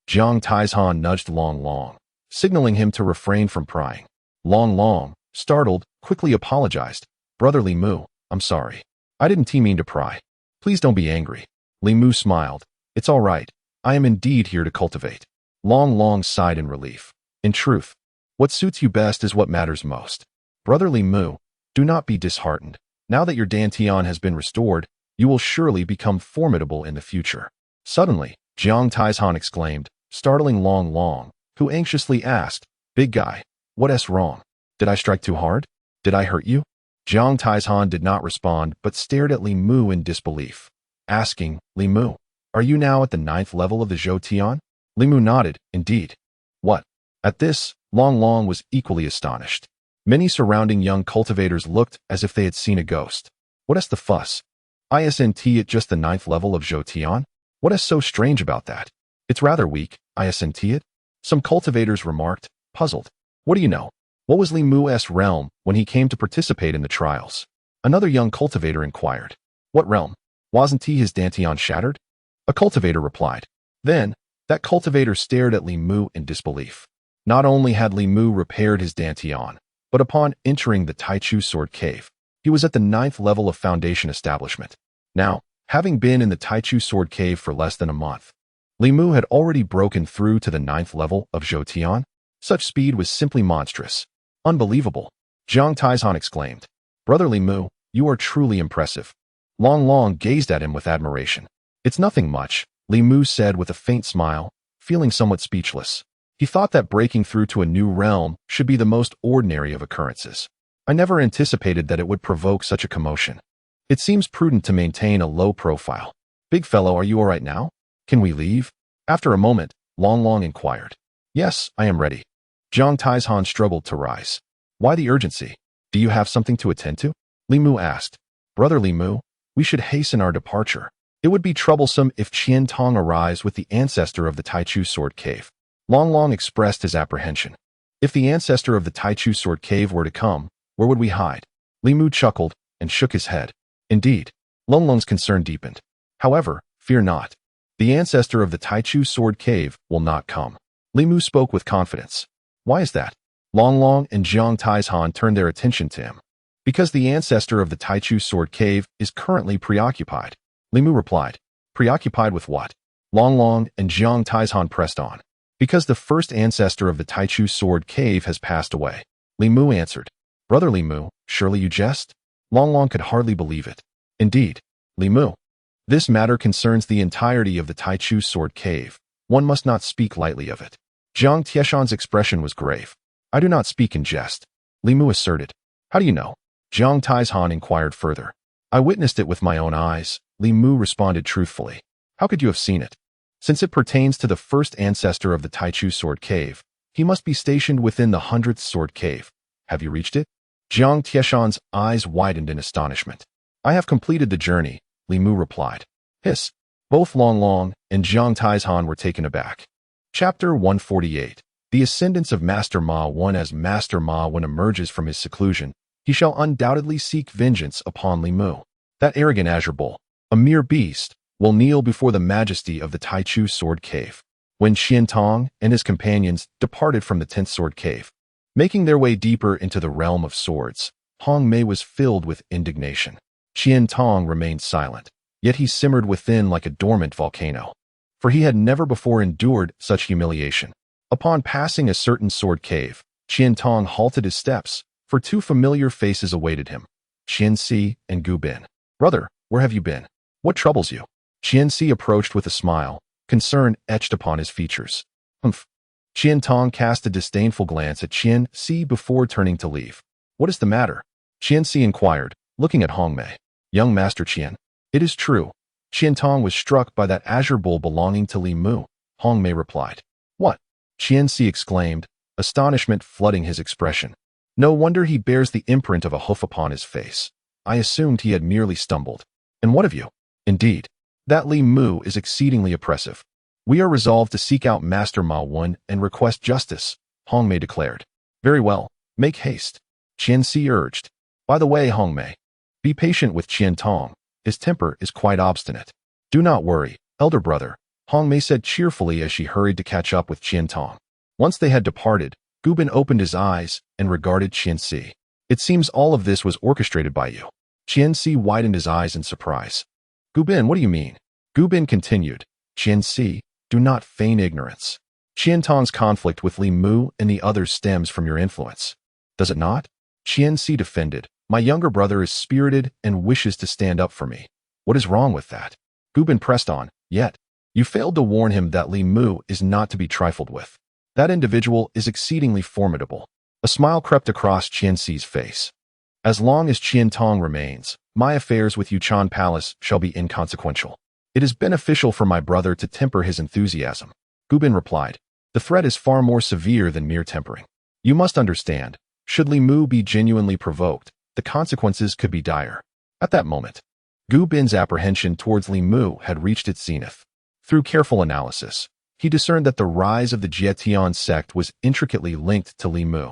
Jiang Taizhan nudged Long Long, signaling him to refrain from prying. Long Long, startled, quickly apologized. Brother Li Mu, I'm sorry. I didn't mean to pry. Please don't be angry. Li Mu smiled. It's all right. I am indeed here to cultivate. Long Long sighed in relief. In truth, what suits you best is what matters most. Brother Li Mu, do not be disheartened. Now that your Dantian has been restored, you will surely become formidable in the future. Suddenly, Jiang Taizhan exclaimed, startling Long Long, who anxiously asked, Big guy, what's wrong? Did I strike too hard? Did I hurt you? Jiang Taizhan did not respond but stared at Li Mu in disbelief, asking, Li Mu, are you now at the 9th level of the Zhou Tian? Li Mu nodded, indeed. What? At this, Long Long was equally astonished. Many surrounding young cultivators looked as if they had seen a ghost. What's the fuss? Isn't at just the 9th level of Zhou Tian? What is so strange about that? It's rather weak, isn't it? Some cultivators remarked, puzzled. What do you know? What was Li Mu's realm when he came to participate in the trials? Another young cultivator inquired. What realm? Wasn't his Dantian shattered? A cultivator replied. Then, that cultivator stared at Li Mu in disbelief. Not only had Li Mu repaired his Dantian, but upon entering the Taichu Sword Cave, he was at the 9th level of Foundation establishment. Now, having been in the Taichu Sword Cave for less than a month, Li Mu had already broken through to the 9th level of Zhou Tian. Such speed was simply monstrous. Unbelievable. Jiang Taizhan exclaimed. Brother Li Mu, you are truly impressive. Long Long gazed at him with admiration. It's nothing much, Li Mu said with a faint smile, feeling somewhat speechless. He thought that breaking through to a new realm should be the most ordinary of occurrences. I never anticipated that it would provoke such a commotion. It seems prudent to maintain a low profile. Big fellow, are you all right now? Can we leave? After a moment, Long Long inquired. Yes, I am ready. Jiang Taizhan struggled to rise. Why the urgency? Do you have something to attend to? Li Mu asked. Brother Li Mu, we should hasten our departure. It would be troublesome if Qian Tong arrives with the ancestor of the Taichu Sword Cave. Long Long expressed his apprehension. If the ancestor of the Taichu Sword Cave were to come, where would we hide? Li Mu chuckled and shook his head. Indeed, Long Long's concern deepened. However, fear not. The ancestor of the Taichu Sword Cave will not come. Li Mu spoke with confidence. Why is that? Long Long and Jiang Taizhan turned their attention to him. Because the ancestor of the Taichu Sword Cave is currently preoccupied. Li Mu replied. Preoccupied with what? Long Long and Jiang Taizhan pressed on. Because the first ancestor of the Taichu Sword Cave has passed away. Li Mu answered. Brother Li Mu, surely you jest? Long Long could hardly believe it. Indeed, Li Mu. This matter concerns the entirety of the Taichu Sword Cave. One must not speak lightly of it. Jiang Tieshan's expression was grave. I do not speak in jest, Li Mu asserted. How do you know? Jiang Taizhan inquired further. I witnessed it with my own eyes, Li Mu responded truthfully. How could you have seen it? Since it pertains to the first ancestor of the Taichu Sword Cave, he must be stationed within the 100th Sword Cave. Have you reached it? Jiang Tieshan's eyes widened in astonishment. I have completed the journey, Li Mu replied. Hiss. Both Long Long and Jiang Taizhan were taken aback. Chapter 148. The ascendance of Master Ma. 1. As Master Ma Wen emerges from his seclusion, he shall undoubtedly seek vengeance upon Li Mu. That arrogant azure bull, a mere beast, will kneel before the majesty of the Taichu Sword Cave. When Qian Tong and his companions departed from the 10th Sword Cave, making their way deeper into the realm of swords, Hong Mei was filled with indignation. Qian Tong remained silent, yet he simmered within like a dormant volcano. For he had never before endured such humiliation. Upon passing a certain sword cave, Qian Tong halted his steps, for two familiar faces awaited him, Fiancée and Gu Bin. Brother, where have you been? What troubles you? Fiancée approached with a smile, concern etched upon his features. Humph. Qian Tong cast a disdainful glance at Fiancée before turning to leave. What is the matter? Fiancée inquired, looking at Hong Mei. Young Master Qian. It is true. Qian Tong was struck by that azure bull belonging to Li Mu. Hong Mei replied. What? Fiancée exclaimed, astonishment flooding his expression. No wonder he bears the imprint of a hoof upon his face. I assumed he had merely stumbled. And what of you? Indeed, that Li Mu is exceedingly oppressive. We are resolved to seek out Master Ma Wen and request justice, Hong Mei declared. Very well, make haste, Fiancée urged. By the way, Hong Mei, be patient with Qian Tong. His temper is quite obstinate. Do not worry, elder brother, Hong Mei said cheerfully as she hurried to catch up with Qian Tong. Once they had departed, Gu Bin opened his eyes and regarded Fiancée. It seems all of this was orchestrated by you. Fiancée widened his eyes in surprise. Gu Bin, what do you mean? Gu Bin continued. Fiancée, do not feign ignorance. Qian Tong's conflict with Li Mu and the others stems from your influence. Does it not? Fiancée defended. My younger brother is spirited and wishes to stand up for me. What is wrong with that? Gu Bin pressed on. Yet, you failed to warn him that Li Mu is not to be trifled with. That individual is exceedingly formidable. A smile crept across Fiancée's face. As long as Qian Tong remains, my affairs with Yuchan Palace shall be inconsequential. It is beneficial for my brother to temper his enthusiasm. Gu Bin replied. The threat is far more severe than mere tempering. You must understand, should Li Mu be genuinely provoked, the consequences could be dire. At that moment, Gu Bin's apprehension towards Li Mu had reached its zenith. Through careful analysis, he discerned that the rise of the Jietian sect was intricately linked to Li Mu.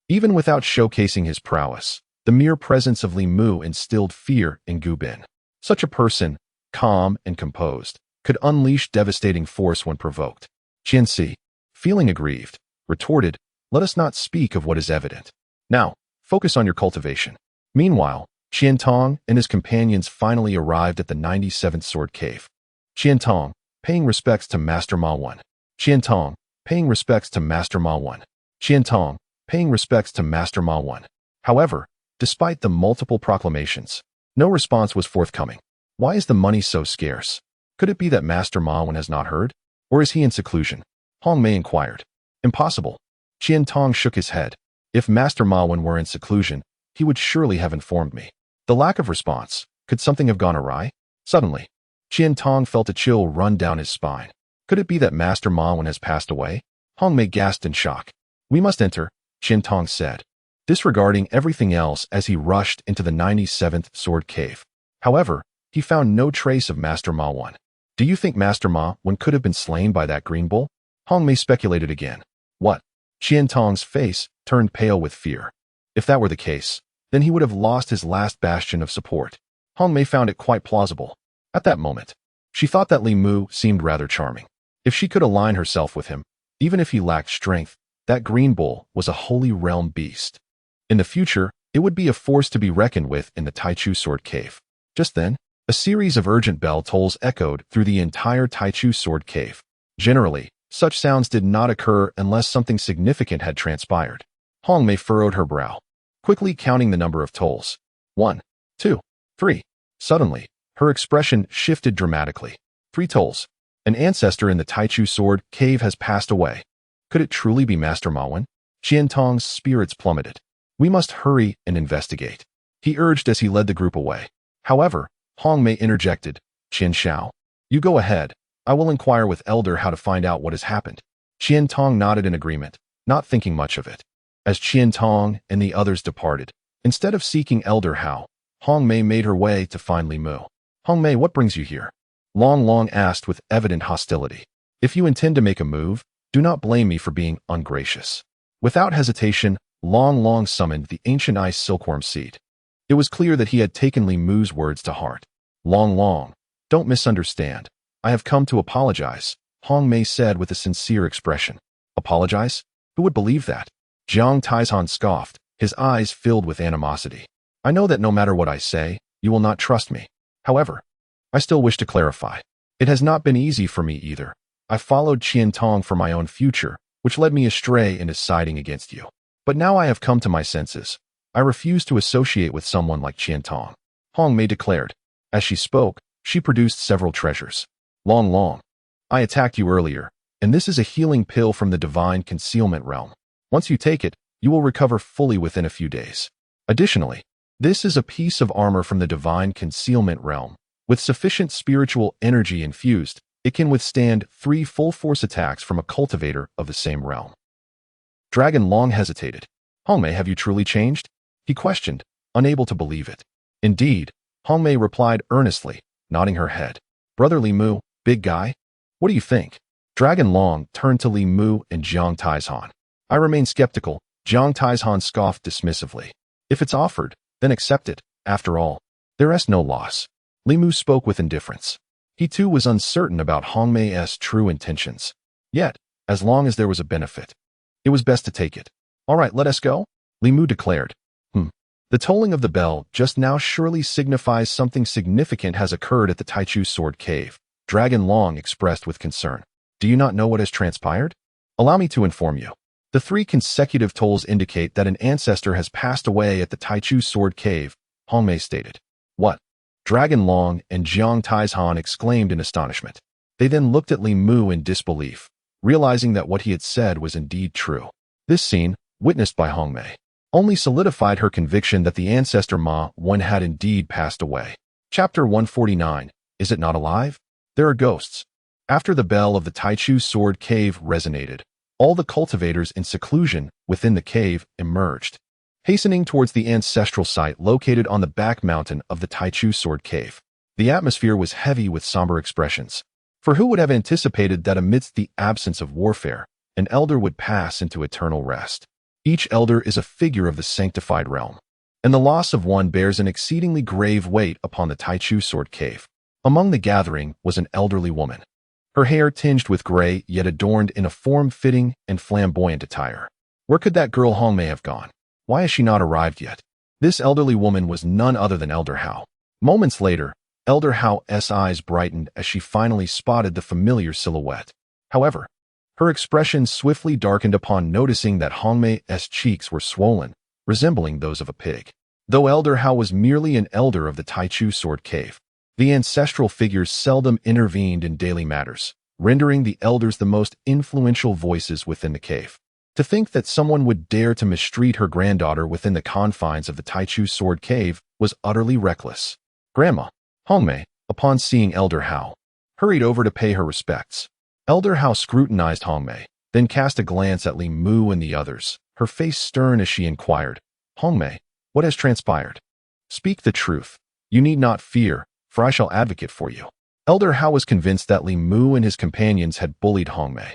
Even without showcasing his prowess, the mere presence of Li Mu instilled fear in Gu Bin. Such a person, calm and composed, could unleash devastating force when provoked. Fiancée, feeling aggrieved, retorted, let us not speak of what is evident. Now, focus on your cultivation. Meanwhile, Qian Tong and his companions finally arrived at the 97th Sword Cave. Qian Tong, paying respects to Master Ma Wen. Qian Tong, paying respects to Master Ma Wen. Qian Tong, paying respects to Master Ma Wen. However, despite the multiple proclamations, no response was forthcoming. Why is the money so scarce? Could it be that Master Ma Wen has not heard? Or is he in seclusion? Hong Mei inquired. Impossible. Qian Tong shook his head. If Master Ma Wen were in seclusion, he would surely have informed me. The lack of response, could something have gone awry? Suddenly, Qian Tong felt a chill run down his spine. Could it be that Master Ma Wen has passed away? Hong Mei gasped in shock. We must enter, Qian Tong said, disregarding everything else as he rushed into the 97th Sword Cave. However, he found no trace of Master Ma Wen. Do you think Master Ma Wen could have been slain by that green bull? Hong Mei speculated again. What? Qian Tong's face turned pale with fear. If that were the case, then he would have lost his last bastion of support. Hong Mei found it quite plausible. At that moment, she thought that Li Mu seemed rather charming. If she could align herself with him, Even if he lacked strength, that green bull was a holy realm beast. In the future, it would be a force to be reckoned with in the Taichu Sword Cave. Just then, a series of urgent bell tolls echoed through the entire Taichu Sword Cave. Generally, such sounds did not occur unless something significant had transpired. Hongmei furrowed her brow, quickly counting the number of tolls. 1, 2, 3. Suddenly, her expression shifted dramatically. 3 tolls. An ancestor in the Taichu Sword Cave has passed away. Could it truly be Master Mawen? Qiantong's spirits plummeted. We must hurry and investigate, he urged as he led the group away. However, Hongmei interjected, Qian Shao, you go ahead. I will inquire with Elder How to find out what has happened. Qiantong nodded in agreement, not thinking much of it. As Qiantong and the others departed, instead of seeking Elder How, Hongmei made her way to find Li Mu. Hongmei, what brings you here? Long asked with evident hostility. If you intend to make a move, do not blame me for being ungracious. Without hesitation, Long summoned the ancient ice silkworm seed. It was clear that he had taken Li Mu's words to heart. Long, don't misunderstand. I have come to apologize, Hongmei said with a sincere expression. Apologize? Who would believe that? Jiang Taizhan scoffed, his eyes filled with animosity. I know that no matter what I say, you will not trust me. However, I still wish to clarify. It has not been easy for me either. I followed Qiantong for my own future, which led me astray into siding against you. But now I have come to my senses. I refuse to associate with someone like Qiantong, Hongmei declared. As she spoke, she produced several treasures. Long, I attacked you earlier, and this is a healing pill from the divine concealment realm. Once you take it, you will recover fully within a few days. Additionally, this is a piece of armor from the divine concealment realm. With sufficient spiritual energy infused, it can withstand 3 full-force attacks from a cultivator of the same realm. Dragon Long hesitated. Hongmei, have you truly changed? He questioned, unable to believe it. Indeed, Hongmei replied earnestly, nodding her head. Brother Li Mu, big guy? What do you think? Dragon Long turned to Li Mu and Jiang Taizhan. I remain skeptical, Jiang Taizhan scoffed dismissively. If it's offered, then accept it. After all, there is no loss. Li Mu spoke with indifference. He too was uncertain about Hongmei's true intentions. Yet, as long as there was a benefit, it was best to take it. All right, let us go, Li Mu declared. The tolling of the bell just now surely signifies something significant has occurred at the Taichu Sword Cave, Dragon Long expressed with concern. Do you not know what has transpired? Allow me to inform you. The 3 consecutive tolls indicate that an ancestor has passed away at the Taichu Sword Cave, Hongmei stated. What? Dragon Long and Jiang Taizhan exclaimed in astonishment. They then looked at Li Mu in disbelief, realizing that what he had said was indeed true. This scene, witnessed by Hongmei, only solidified her conviction that the ancestor Ma Wen had indeed passed away. Chapter 149, Is It Not Alive? There are ghosts. After the bell of the Taichu Sword Cave resonated, all the cultivators in seclusion within the cave emerged, hastening towards the ancestral site located on the back mountain of the Taichu Sword Cave. The atmosphere was heavy with somber expressions. For who would have anticipated that amidst the absence of warfare, an elder would pass into eternal rest? Each elder is a figure of the sanctified realm, and the loss of one bears an exceedingly grave weight upon the Taichu Sword Cave. Among the gathering was an elderly woman, her hair tinged with gray yet adorned in a form-fitting and flamboyant attire. Where could that girl Hongmei have gone? Why has she not arrived yet? This elderly woman was none other than Elder Hao. Moments later, Elder Hao's eyes brightened as she finally spotted the familiar silhouette. However, her expression swiftly darkened upon noticing that Hongmei's cheeks were swollen, resembling those of a pig. Though Elder Hao was merely an elder of the Taichu Sword Cave, the ancestral figures seldom intervened in daily matters, rendering the elders the most influential voices within the cave. To think that someone would dare to mistreat her granddaughter within the confines of the Taichu Sword Cave was utterly reckless. Grandma, Hongmei, upon seeing Elder Hao, hurried over to pay her respects. Elder Hao scrutinized Hongmei, then cast a glance at Li Mu and the others, her face stern as she inquired, Hongmei, what has transpired? Speak the truth. You need not fear, for I shall advocate for you. Elder Hao was convinced that Li Mu and his companions had bullied Hongmei.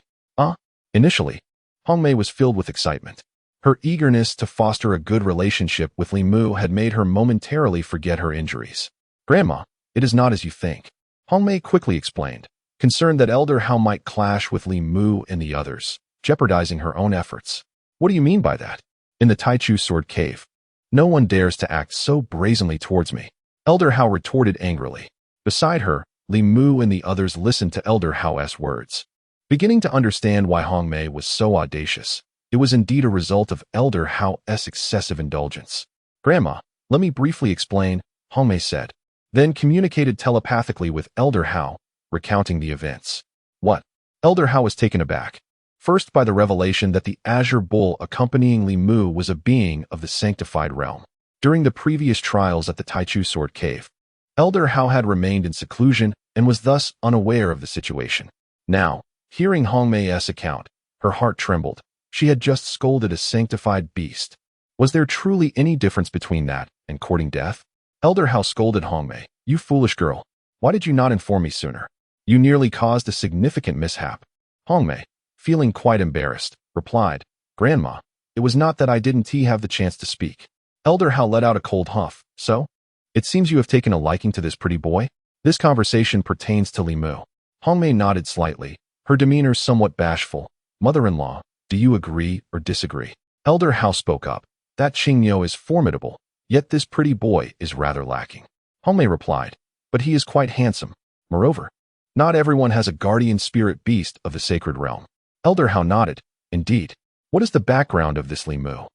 Initially, Hongmei was filled with excitement. Her eagerness to foster a good relationship with Li Mu had made her momentarily forget her injuries. Grandma, it is not as you think, Hongmei quickly explained, concerned that Elder Hao might clash with Li Mu and the others. jeopardizing her own efforts. What do you mean by that? In the Taichu Sword Cave. No one dares to act so brazenly towards me. Elder Hao retorted angrily. Beside her, Li Mu and the others listened to Elder Hao's words. Beginning to understand why Hongmei was so audacious, it was indeed a result of Elder Hao's excessive indulgence. Grandma, let me briefly explain, Hongmei said, then communicated telepathically with Elder Hao, recounting the events. What? Elder Hao was taken aback. First by the revelation that the azure bull accompanying Li Mu was a being of the sanctified realm. During the previous trials at the Taichu Sword Cave, Elder Hao had remained in seclusion and was thus unaware of the situation. Now, hearing Hongmei's account, her heart trembled. She had just scolded a sanctified beast. Was there truly any difference between that and courting death? Elder Hao scolded Hongmei. You foolish girl. Why did you not inform me sooner? You nearly caused a significant mishap. Hongmei, feeling quite embarrassed, replied, Grandma, it was not that I didn't have the chance to speak. Elder Hao let out a cold huff. So? It seems you have taken a liking to this pretty boy? This conversation pertains to Li Mu. Hongmei nodded slightly, her demeanor somewhat bashful. Mother-in-law, do you agree or disagree? Elder Hao spoke up. That Qingyo is formidable, yet this pretty boy is rather lacking. Hongmei replied, but he is quite handsome. Moreover, not everyone has a guardian spirit beast of the sacred realm. Elder Hao nodded. Indeed. What is the background of this Li Mu?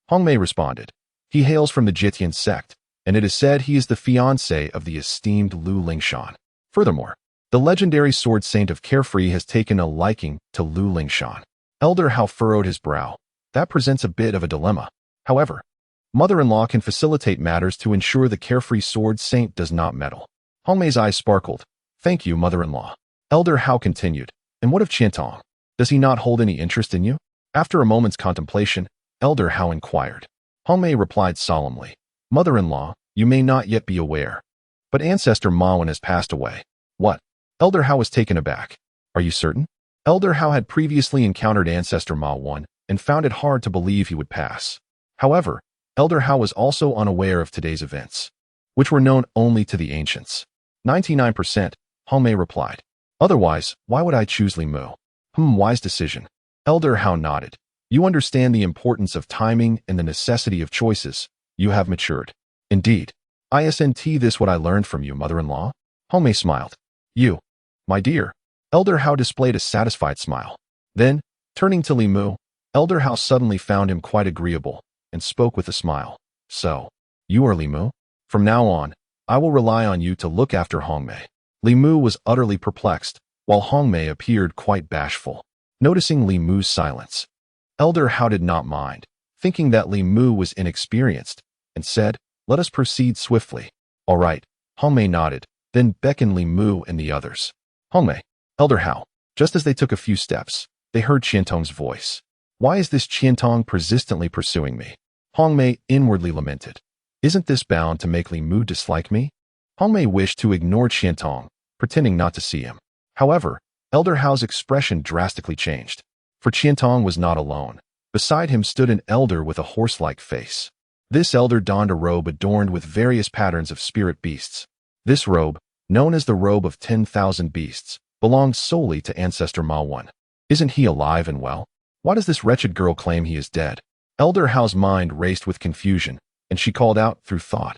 Hongmei responded. He hails from the Jitian sect, and it is said he is the fiancé of the esteemed Lu Lingshan. Furthermore, the legendary sword saint of Carefree has taken a liking to Lu Lingshan. Elder Hao furrowed his brow. That presents a bit of a dilemma. However, mother-in-law can facilitate matters to ensure the Carefree sword saint does not meddle. Hongmei's eyes sparkled. Thank you, mother-in-law. Elder Hao continued. And what of Qiantong? Does he not hold any interest in you? After a moment's contemplation, Elder Hao inquired. Hongmei replied solemnly. Mother-in-law, you may not yet be aware, but Ancestor Mawen has passed away. What? Elder Hao was taken aback. Are you certain? Elder Hao had previously encountered Ancestor Mawen and found it hard to believe he would pass. However, Elder Hao was also unaware of today's events, which were known only to the ancients. 99%, Hongmei replied. Otherwise, why would I choose Li Mu? Wise decision. Elder Hao nodded. You understand the importance of timing and the necessity of choices. You have matured. Indeed. Isn't this what I learned from you, mother-in-law? Hongmei smiled. You. My dear. Elder Hao displayed a satisfied smile. Then, turning to Li Mu, Elder Hao suddenly found him quite agreeable and spoke with a smile. So, you are Li Mu? From now on, I will rely on you to look after Hongmei. Li Mu was utterly perplexed, while Hongmei appeared quite bashful. Noticing Li Mu's silence, Elder Hao did not mind, thinking that Li Mu was inexperienced, and said, let us proceed swiftly. All right, Hongmei nodded, then beckoned Li Mu and the others. Hongmei, Elder Hao. Just as they took a few steps, they heard Qiantong's voice. Why is this Qiantong persistently pursuing me? Hongmei inwardly lamented. Isn't this bound to make Li Mu dislike me? Hongmei wished to ignore Qiantong, pretending not to see him. However, Elder Hao's expression drastically changed. For Qiantong was not alone. Beside him stood an elder with a horse-like face. This elder donned a robe adorned with various patterns of spirit beasts. This robe, known as the robe of 10,000 beasts, belongs solely to Ancestor Mawen. Isn't he alive and well? Why does this wretched girl claim he is dead? Elder Hao's mind raced with confusion, and she called out through thought.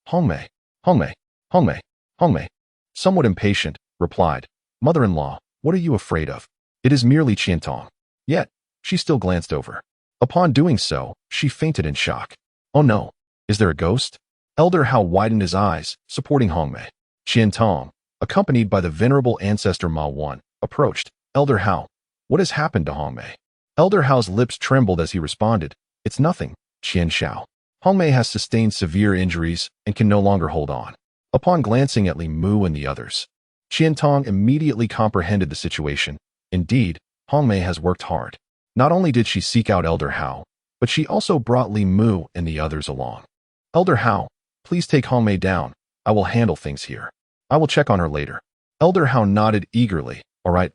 Hongmei, Hongmei, Hongmei, Hongmei. Somewhat impatient, replied, Mother-in-law, what are you afraid of? It is merely Qiantong. Yet, she still glanced over. Upon doing so, she fainted in shock. Oh no, is there a ghost? Elder Hao widened his eyes, supporting Hongmei. Qiantong, accompanied by the venerable Ancestor Mawen, approached. Elder Hao, what has happened to Hongmei? Elder Hao's lips trembled as he responded. It's nothing, Qian Shao. Hongmei has sustained severe injuries and can no longer hold on. Upon glancing at Li Mu and the others, Qiantong immediately comprehended the situation. Indeed, Hongmei has worked hard. Not only did she seek out Elder Hao, but she also brought Li Mu and the others along. Elder Hao, please take Hongmei down. I will handle things here. I will check on her later. Elder Hao nodded eagerly. All right.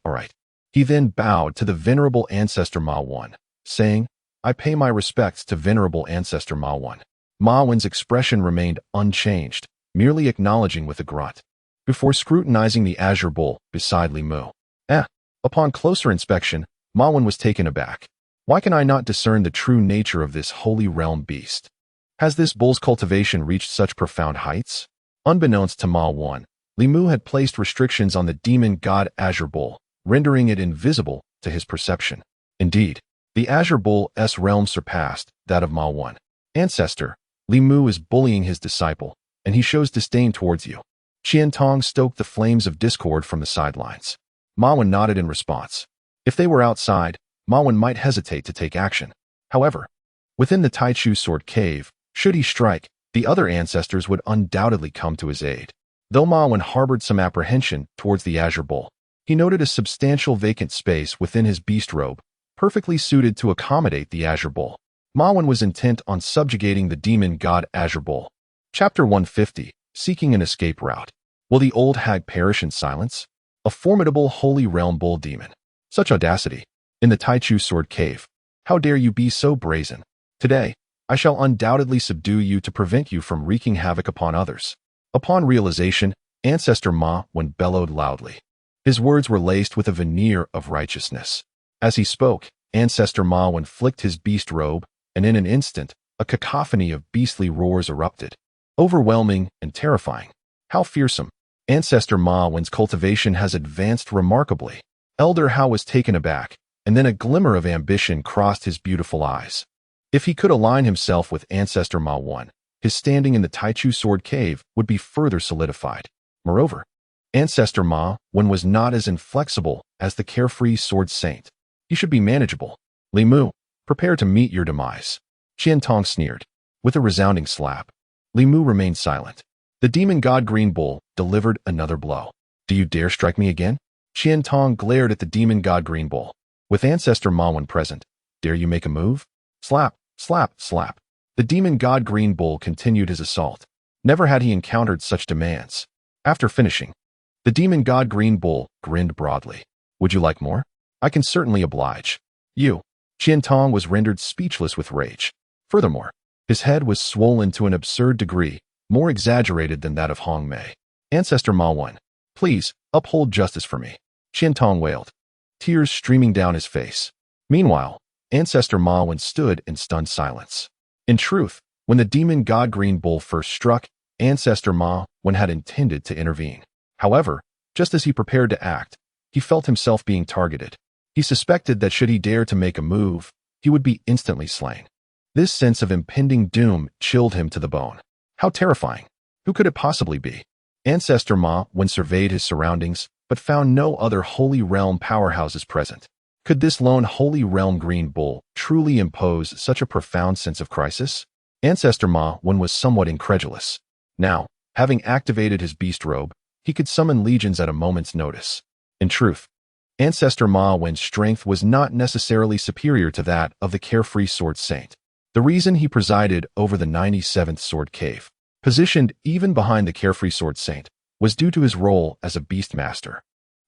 He then bowed to the venerable Ancestor Mawen, saying, I pay my respects to venerable Ancestor Mawen. Mawen's expression remained unchanged, merely acknowledging with a grunt, before scrutinizing the azure bull beside Li Mu. Upon closer inspection, Ma Wen was taken aback. Why can I not discern the true nature of this holy realm beast? Has this bull's cultivation reached such profound heights? Unbeknownst to Ma Wen, Li Mu had placed restrictions on the demon god Azure Bull, rendering it invisible to his perception. Indeed, the Azure Bull's realm surpassed that of Ma Wen. Ancestor, Li Mu is bullying his disciple, and he shows disdain towards you. Qian Tong stoked the flames of discord from the sidelines. Ma Wen nodded in response. If they were outside, Ma Wen might hesitate to take action. However, within the Taichu Sword Cave, should he strike, the other ancestors would undoubtedly come to his aid. Though Ma Wen harbored some apprehension towards the Azure Bull, he noted a substantial vacant space within his beast robe, perfectly suited to accommodate the Azure Bull. Ma Wen was intent on subjugating the demon god Azure Bull. Chapter 150, Seeking an Escape Route. Will the old hag perish in silence? A formidable holy realm bull demon. Such audacity. In the Taichu Sword Cave. How dare you be so brazen? Today, I shall undoubtedly subdue you to prevent you from wreaking havoc upon others. Upon realization, Ancestor Ma Wen bellowed loudly. His words were laced with a veneer of righteousness. As he spoke, Ancestor Ma Wen flicked his beast robe, and in an instant, a cacophony of beastly roars erupted. Overwhelming and terrifying. How fearsome. Ancestor Ma Wen's cultivation has advanced remarkably. Elder Hao was taken aback, and then a glimmer of ambition crossed his beautiful eyes. If he could align himself with Ancestor Ma Wen, his standing in the Taichu Sword Cave would be further solidified. Moreover, Ancestor Ma Wen was not as inflexible as the carefree Sword Saint. He should be manageable. Li Mu, prepare to meet your demise. Qian Tong sneered. With a resounding slap, Li Mu remained silent. The demon god Green Bull delivered another blow. Do you dare strike me again? Qian Tong glared at the demon god Green Bull. With Ancestor Ma Wen present, dare you make a move? Slap, slap, slap. The demon god Green Bull continued his assault. Never had he encountered such demands. After finishing, the demon god Green Bull grinned broadly. Would you like more? I can certainly oblige. You. Qian Tong was rendered speechless with rage. Furthermore, his head was swollen to an absurd degree, more exaggerated than that of Hong Mei. Ancestor Ma Wen, please, uphold justice for me. Qian Tong wailed, tears streaming down his face. Meanwhile, Ancestor Ma Wen stood in stunned silence. In truth, when the demon god Green Bull first struck, Ancestor Ma Wen had intended to intervene. However, just as he prepared to act, he felt himself being targeted. He suspected that should he dare to make a move, he would be instantly slain. This sense of impending doom chilled him to the bone. How terrifying. Who could it possibly be? Ancestor Ma Wen surveyed his surroundings, but found no other Holy Realm powerhouses present. Could this lone Holy Realm Green Bull truly impose such a profound sense of crisis? Ancestor Ma Wen was somewhat incredulous. Now, having activated his beast robe, he could summon legions at a moment's notice. In truth, Ancestor Ma Wen's strength was not necessarily superior to that of the carefree Sword Saint. The reason he presided over the 97th Sword Cave, positioned even behind the carefree Sword Saint, was due to his role as a beast master,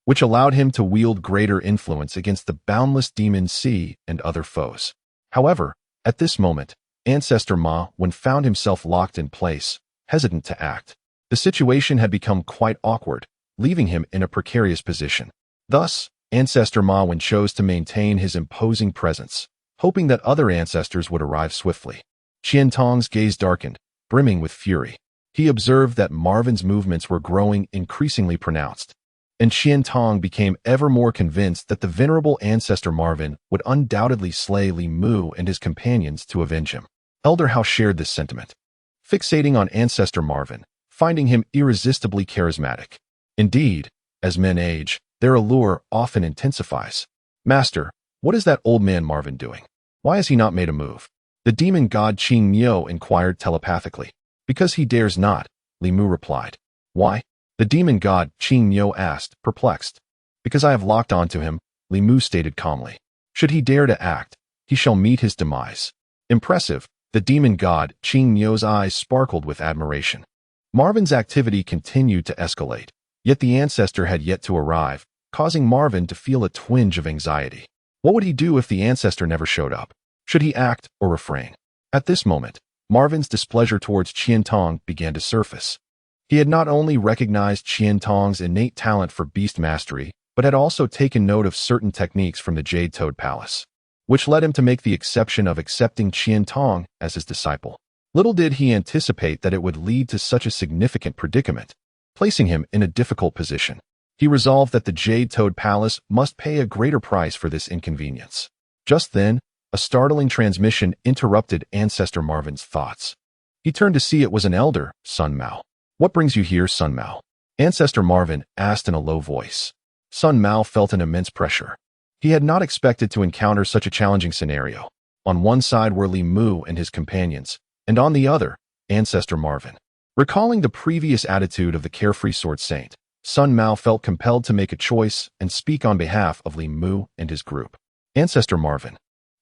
which allowed him to wield greater influence against the boundless demon sea and other foes. However, at this moment, Ancestor Ma Wen found himself locked in place, hesitant to act. The situation had become quite awkward, leaving him in a precarious position. Thus, Ancestor Ma Wen chose to maintain his imposing presence, hoping that other ancestors would arrive swiftly. Qian Tong's gaze darkened, brimming with fury. He observed that Marvin's movements were growing increasingly pronounced, and Qian Tong became ever more convinced that the venerable ancestor Marvin would undoubtedly slay Li Mu and his companions to avenge him. Elder Hao shared this sentiment, fixating on ancestor Marvin, finding him irresistibly charismatic. Indeed, as men age, their allure often intensifies. Master, what is that old man Marvin doing? Why has he not made a move? The demon god Qing Miao inquired telepathically. Because he dares not, Li Mu replied. Why? The demon god Qing Miao asked, perplexed. Because I have locked onto him, Li Mu stated calmly. Should he dare to act, he shall meet his demise. Impressive, the demon god Qing Miao's eyes sparkled with admiration. Marvin's activity continued to escalate, yet the ancestor had yet to arrive, causing Marvin to feel a twinge of anxiety. What would he do if the ancestor never showed up? Should he act or refrain? At this moment, Marvin's displeasure towards Qian Tong began to surface. He had not only recognized Qian Tong's innate talent for beast mastery, but had also taken note of certain techniques from the Jade Toad Palace, which led him to make the exception of accepting Qian Tong as his disciple. Little did he anticipate that it would lead to such a significant predicament, placing him in a difficult position. He resolved that the Jade Toad Palace must pay a greater price for this inconvenience. Just then, a startling transmission interrupted Ancestor Marvin's thoughts. He turned to see it was an elder, Sun Mao. "What brings you here, Sun Mao?" Ancestor Marvin asked in a low voice. Sun Mao felt an immense pressure. He had not expected to encounter such a challenging scenario. On one side were Li Mu and his companions, and on the other, Ancestor Marvin. Recalling the previous attitude of the carefree sword saint, Sun Mao felt compelled to make a choice and speak on behalf of Li Mu and his group. "Ancestor Marvin,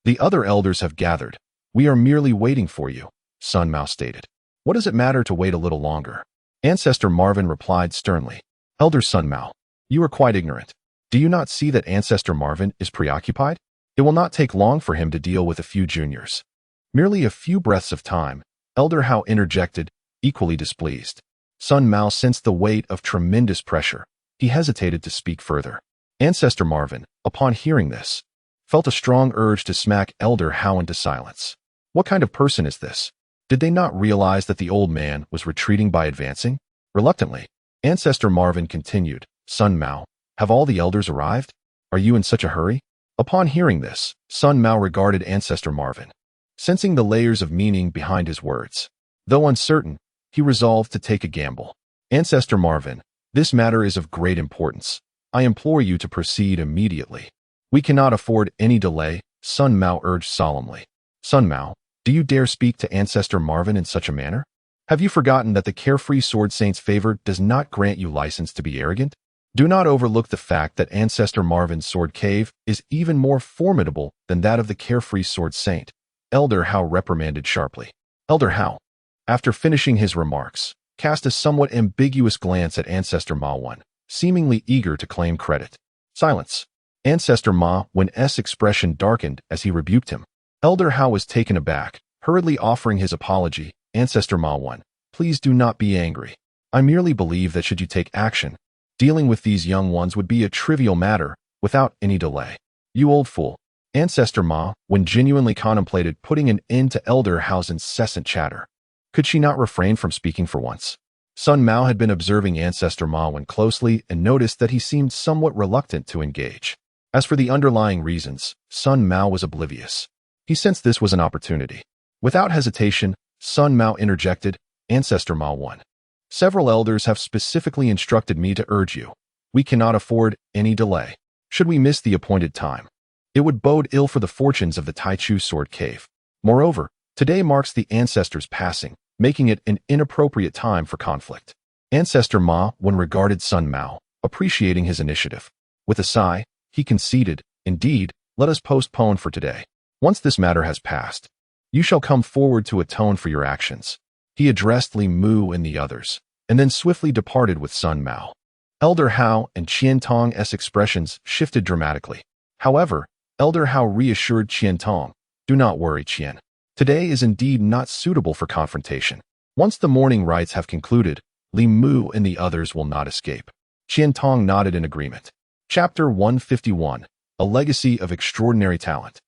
the other elders have gathered. We are merely waiting for you," Sun Mao stated. "What does it matter to wait a little longer?" Ancestor Marvin replied sternly. "Elder Sun Mao, you are quite ignorant. Do you not see that Ancestor Marvin is preoccupied? It will not take long for him to deal with a few juniors." Merely a few breaths of time, Elder Hao interjected, equally displeased. Sun Mao sensed the weight of tremendous pressure. He hesitated to speak further. Ancestor Marvin, upon hearing this, felt a strong urge to smack Elder Hao into silence. What kind of person is this? Did they not realize that the old man was retreating by advancing? Reluctantly, Ancestor Marvin continued, "Sun Mao, have all the elders arrived? Are you in such a hurry?" Upon hearing this, Sun Mao regarded Ancestor Marvin, sensing the layers of meaning behind his words. Though uncertain, he resolved to take a gamble. "Ancestor Marvin, this matter is of great importance. I implore you to proceed immediately." "We cannot afford any delay," Sun Mao urged solemnly. "Sun Mao, do you dare speak to Ancestor Marvin in such a manner? Have you forgotten that the carefree sword saint's favor does not grant you license to be arrogant? Do not overlook the fact that Ancestor Marvin's sword cave is even more formidable than that of the carefree sword saint," Elder Hao reprimanded sharply. Elder Hao, after finishing his remarks, cast a somewhat ambiguous glance at Ancestor Ma Wen, seemingly eager to claim credit. Silence. Ancestor Ma Wen's expression darkened as he rebuked him. Elder Hao was taken aback, hurriedly offering his apology. "Ancestor Ma Wen, please do not be angry. I merely believe that should you take action, dealing with these young ones would be a trivial matter, without any delay." "You old fool." Ancestor Ma Wen genuinely contemplated putting an end to Elder Hao's incessant chatter. Could she not refrain from speaking for once? Sun Mao had been observing Ancestor Ma Wen closely and noticed that he seemed somewhat reluctant to engage. As for the underlying reasons, Sun Mao was oblivious. He sensed this was an opportunity. Without hesitation, Sun Mao interjected, "Ancestor Ma Wen, several elders have specifically instructed me to urge you. We cannot afford any delay. Should we miss the appointed time, it would bode ill for the fortunes of the Taichu Sword Cave. Moreover, today marks the ancestor's passing, making it an inappropriate time for conflict." Ancestor Ma Wen regarded Sun Mao, appreciating his initiative. With a sigh, he conceded, "Indeed, let us postpone for today. Once this matter has passed, you shall come forward to atone for your actions." He addressed Li Mu and the others, and then swiftly departed with Sun Mao. Elder Hao and Qian Tong's expressions shifted dramatically. However, Elder Hao reassured Qian Tong, "Do not worry, Qian. Today is indeed not suitable for confrontation. Once the morning rites have concluded, Li Mu and the others will not escape." Qian Tong nodded in agreement. Chapter 151, A Legacy of Extraordinary Talent.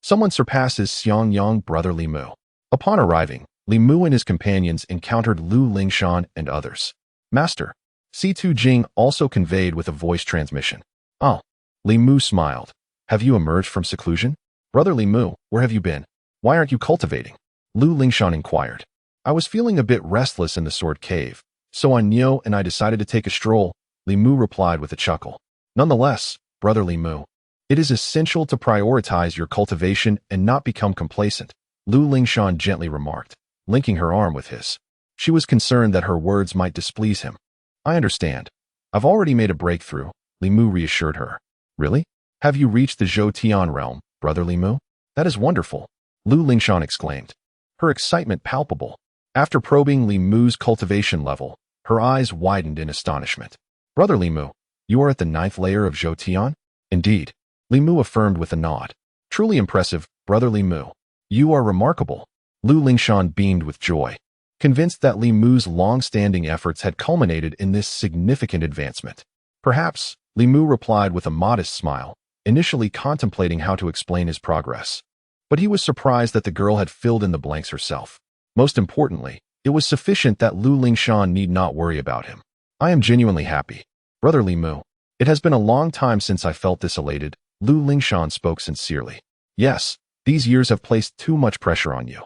Someone surpasses Xiang Yang brother Li Mu. Upon arriving, Li Mu and his companions encountered Lu Lingshan and others. "Master," Si Tu Jing also conveyed with a voice transmission. "Oh." Li Mu smiled. "Have you emerged from seclusion? Brother Li Mu, where have you been? Why aren't you cultivating?" Lu Lingshan inquired. "I was feeling a bit restless in the sword cave, so Nyo and I decided to take a stroll," Li Mu replied with a chuckle. "Nonetheless, Brother Li Mu, it is essential to prioritize your cultivation and not become complacent," Lu Lingshan gently remarked, linking her arm with his. She was concerned that her words might displease him. "I understand. I've already made a breakthrough," Li Mu reassured her. "Really? Have you reached the Zhou Tian realm, Brother Li Mu? That is wonderful," Lu Lingshan exclaimed, her excitement palpable. After probing Li Mu's cultivation level, her eyes widened in astonishment. "Brother Li Mu, you are at the 9th layer of Zhou Tian?" "Indeed," Li Mu affirmed with a nod. "Truly impressive, Brother Li Mu. You are remarkable." Lu Lingshan beamed with joy, convinced that Li Mu's long-standing efforts had culminated in this significant advancement. Perhaps, Li Mu replied with a modest smile, initially contemplating how to explain his progress. But he was surprised that the girl had filled in the blanks herself. Most importantly, it was sufficient that Lu Lingshan need not worry about him. I am genuinely happy. Brother Li Mu, it has been a long time since I felt this elated. Lu Lingshan spoke sincerely. Yes, these years have placed too much pressure on you,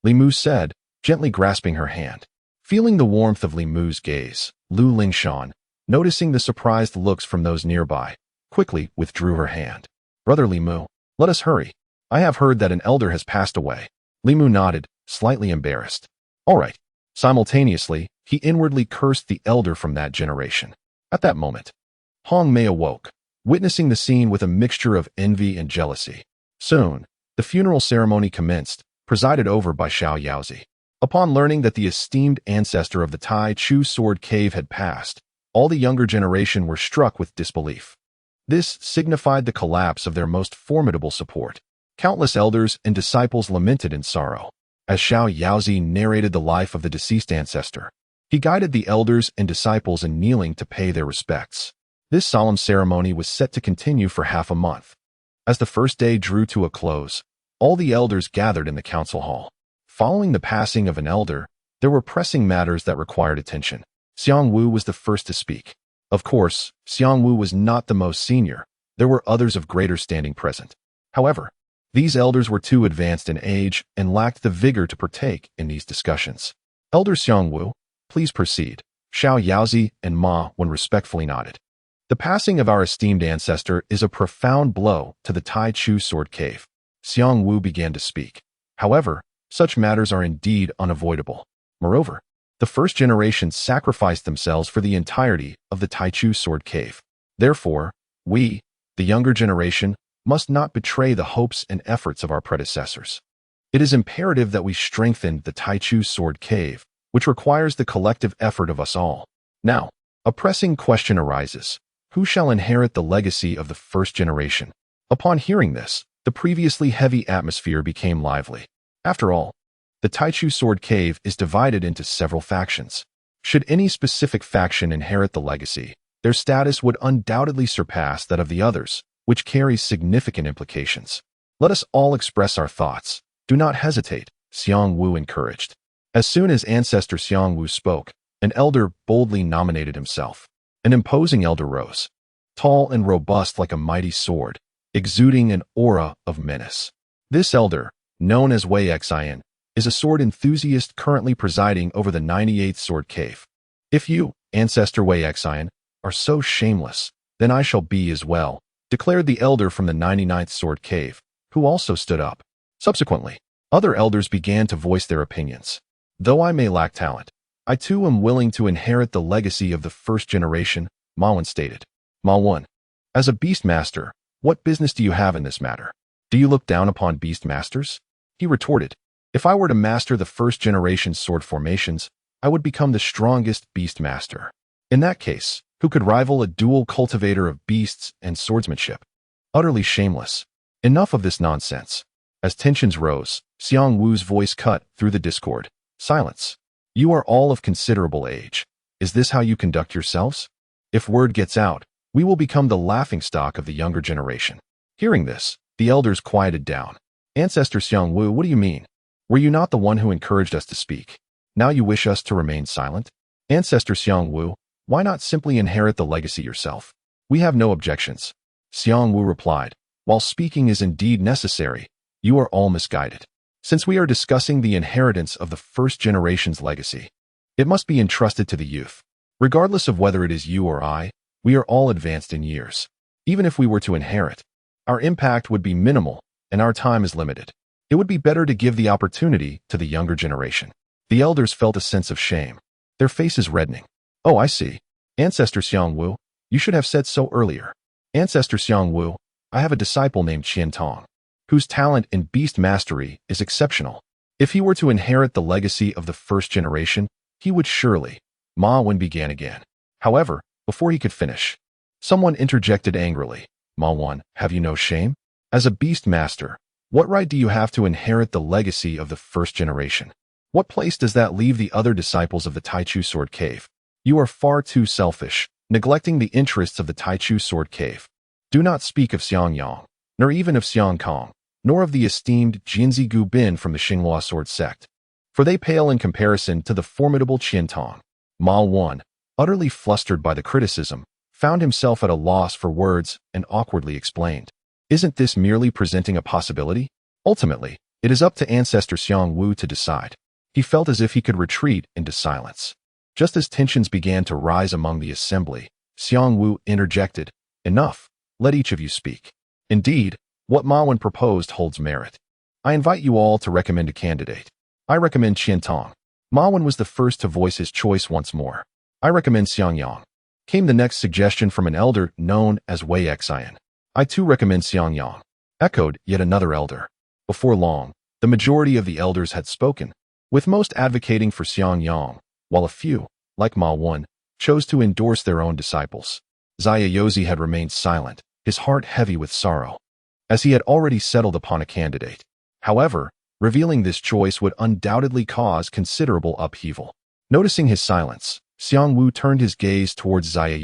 Li Mu said, gently grasping her hand. Feeling the warmth of Li Mu's gaze, Lu Lingshan, noticing the surprised looks from those nearby, quickly withdrew her hand. Brother Li Mu, let us hurry. I have heard that an elder has passed away. Li Mu nodded, slightly embarrassed. All right. Simultaneously, he inwardly cursed the elder from that generation. At that moment, Hong Mei awoke, witnessing the scene with a mixture of envy and jealousy. Soon, the funeral ceremony commenced, presided over by Xiao Yaozi. Upon learning that the esteemed ancestor of the Tai Chu Sword Cave had passed, all the younger generation were struck with disbelief. This signified the collapse of their most formidable support. Countless elders and disciples lamented in sorrow. As Xiao Yaozi narrated the life of the deceased ancestor, he guided the elders and disciples in kneeling to pay their respects. This solemn ceremony was set to continue for half a month. As the first day drew to a close, all the elders gathered in the council hall. Following the passing of an elder, there were pressing matters that required attention. Xiang Wu was the first to speak. Of course, Xiang Wu was not the most senior. There were others of greater standing present. However, these elders were too advanced in age and lacked the vigor to partake in these discussions. Elder Xiang Wu, please proceed. Xiao Yaozi and Ma Wen respectfully nodded. The passing of our esteemed ancestor is a profound blow to the Tai Chu Sword Cave. Xiang Wu began to speak. However, such matters are indeed unavoidable. Moreover, the first generation sacrificed themselves for the entirety of the Tai Chu Sword Cave. Therefore, we, the younger generation, must not betray the hopes and efforts of our predecessors. It is imperative that we strengthen the Tai Chu Sword Cave, which requires the collective effort of us all. Now, a pressing question arises. Who shall inherit the legacy of the first generation? Upon hearing this, the previously heavy atmosphere became lively. After all, the Tai Chu Sword Cave is divided into several factions. Should any specific faction inherit the legacy, their status would undoubtedly surpass that of the others, which carries significant implications. Let us all express our thoughts. Do not hesitate, Xiang Wu encouraged. As soon as ancestor Xiang Wu spoke, an elder boldly nominated himself. An imposing elder rose, tall and robust like a mighty sword, exuding an aura of menace. This elder, known as Wei Xian, is a sword enthusiast currently presiding over the 98th Sword Cave. If you, ancestor Wei Xian, are so shameless, then I shall be as well, declared the elder from the 99th Sword Cave, who also stood up. Subsequently, other elders began to voice their opinions. Though I may lack talent, I too am willing to inherit the legacy of the first generation, Ma Wen stated. Ma Wen, as a beast master, what business do you have in this matter? Do you look down upon beast masters? He retorted. If I were to master the first generation sword formations, I would become the strongest beast master. In that case, who could rival a dual cultivator of beasts and swordsmanship? Utterly shameless. Enough of this nonsense. As tensions rose, Xiang Wu's voice cut through the discord. Silence. You are all of considerable age. Is this how you conduct yourselves? If word gets out, we will become the laughingstock of the younger generation. Hearing this, the elders quieted down. Ancestor Xiang Wu, what do you mean? Were you not the one who encouraged us to speak? Now you wish us to remain silent? Ancestor Xiang Wu, why not simply inherit the legacy yourself? We have no objections. Xiang Wu replied, while speaking is indeed necessary, you are all misguided. Since we are discussing the inheritance of the first generation's legacy, it must be entrusted to the youth. Regardless of whether it is you or I, we are all advanced in years. Even if we were to inherit, our impact would be minimal and our time is limited. It would be better to give the opportunity to the younger generation. The elders felt a sense of shame, their faces reddening. Oh, I see. Ancestor Xiang Wu, you should have said so earlier. Ancestor Xiang Wu, I have a disciple named Qian Tong, whose talent in beast mastery is exceptional. If he were to inherit the legacy of the first generation, he would surely. Ma Wen began again. However, before he could finish, someone interjected angrily. Ma Wen, have you no shame? As a beast master, what right do you have to inherit the legacy of the first generation? What place does that leave the other disciples of the Tai Chu Sword Cave? You are far too selfish. neglecting the interests of the Taichu Sword Cave. Do not speak of Xiang Yang, nor even of Xiang Kong, nor of the esteemed Jinzi Gu Bin from the Xinghua sword sect, for they pale in comparison to the formidable Qian Tong. Ma Wan, utterly flustered by the criticism, found himself at a loss for words and awkwardly explained. Isn't this merely presenting a possibility? Ultimately, it is up to Ancestor Xiang Wu to decide. He felt as if he could retreat into silence. Just as tensions began to rise among the assembly, Xiang Wu interjected, "Enough, let each of you speak." Indeed, what Ma Wan proposed holds merit. I invite you all to recommend a candidate. I recommend Qian Tong. Ma Wan was the first to voice his choice once more. I recommend Xiang Yang. Came the next suggestion from an elder known as Wei Xian. I too recommend Xiang Yang. Echoed yet another elder. Before long, the majority of the elders had spoken, with most advocating for Xiang Yang, while a few, like Ma Wan, chose to endorse their own disciples. Zaya had remained silent, his heart heavy with sorrow, as he had already settled upon a candidate. However, revealing this choice would undoubtedly cause considerable upheaval. Noticing his silence, Xiang Wu turned his gaze towards Zaya.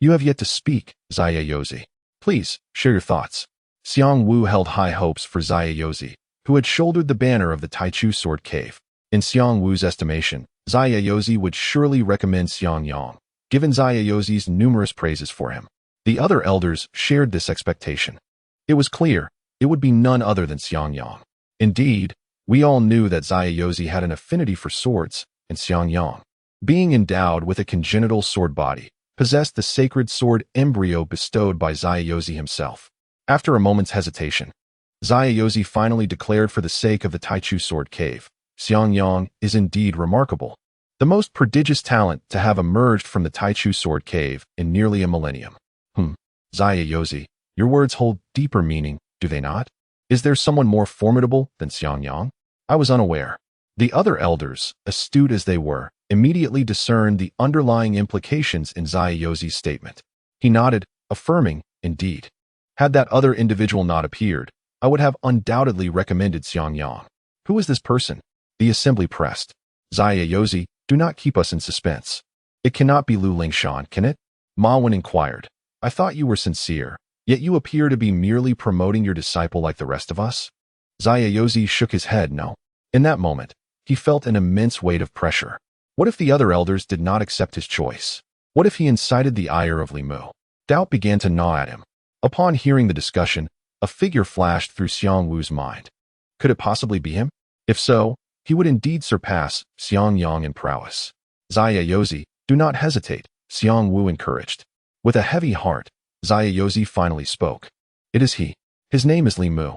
"You have yet to speak, Zaya. Please, share your thoughts." Xiang Wu held high hopes for Zaya, who had shouldered the banner of the Taichu Sword Cave. In Xiang Wu's estimation, Zaya would surely recommend Xiang Yang, given Zaya's numerous praises for him. The other elders shared this expectation. It was clear it would be none other than Xiang Yang. Indeed, we all knew that Zaya had an affinity for swords, and Xiang Yang, being endowed with a congenital sword body, possessed the sacred sword embryo bestowed by Zaya himself. After a moment's hesitation, Zaya finally declared, for the sake of the Taichu Sword Cave, Xiang Yang is indeed remarkable. The most prodigious talent to have emerged from the Taichu Sword Cave in nearly a millennium. Zaya, your words hold deeper meaning, do they not? Is there someone more formidable than Xiang Yang? I was unaware. The other elders, astute as they were, immediately discerned the underlying implications in Zaya's statement. He nodded, affirming, indeed. Had that other individual not appeared, I would have undoubtedly recommended Xiang Yang. Who is this person? The assembly pressed. Zaya, do not keep us in suspense. It cannot be Lu Lingshan, can it? Ma Wan inquired. I thought you were sincere, yet you appear to be merely promoting your disciple like the rest of us. Zaya shook his head no. In that moment, he felt an immense weight of pressure. What if the other elders did not accept his choice? What if he incited the ire of Li Mu? Doubt began to gnaw at him. Upon hearing the discussion, a figure flashed through Xiang Wu's mind. Could it possibly be him? If so, he would indeed surpass Xiang Yang in prowess. Zaya, do not hesitate, Xiang Wu encouraged. With a heavy heart, Zaya finally spoke. It is he. His name is Li Mu.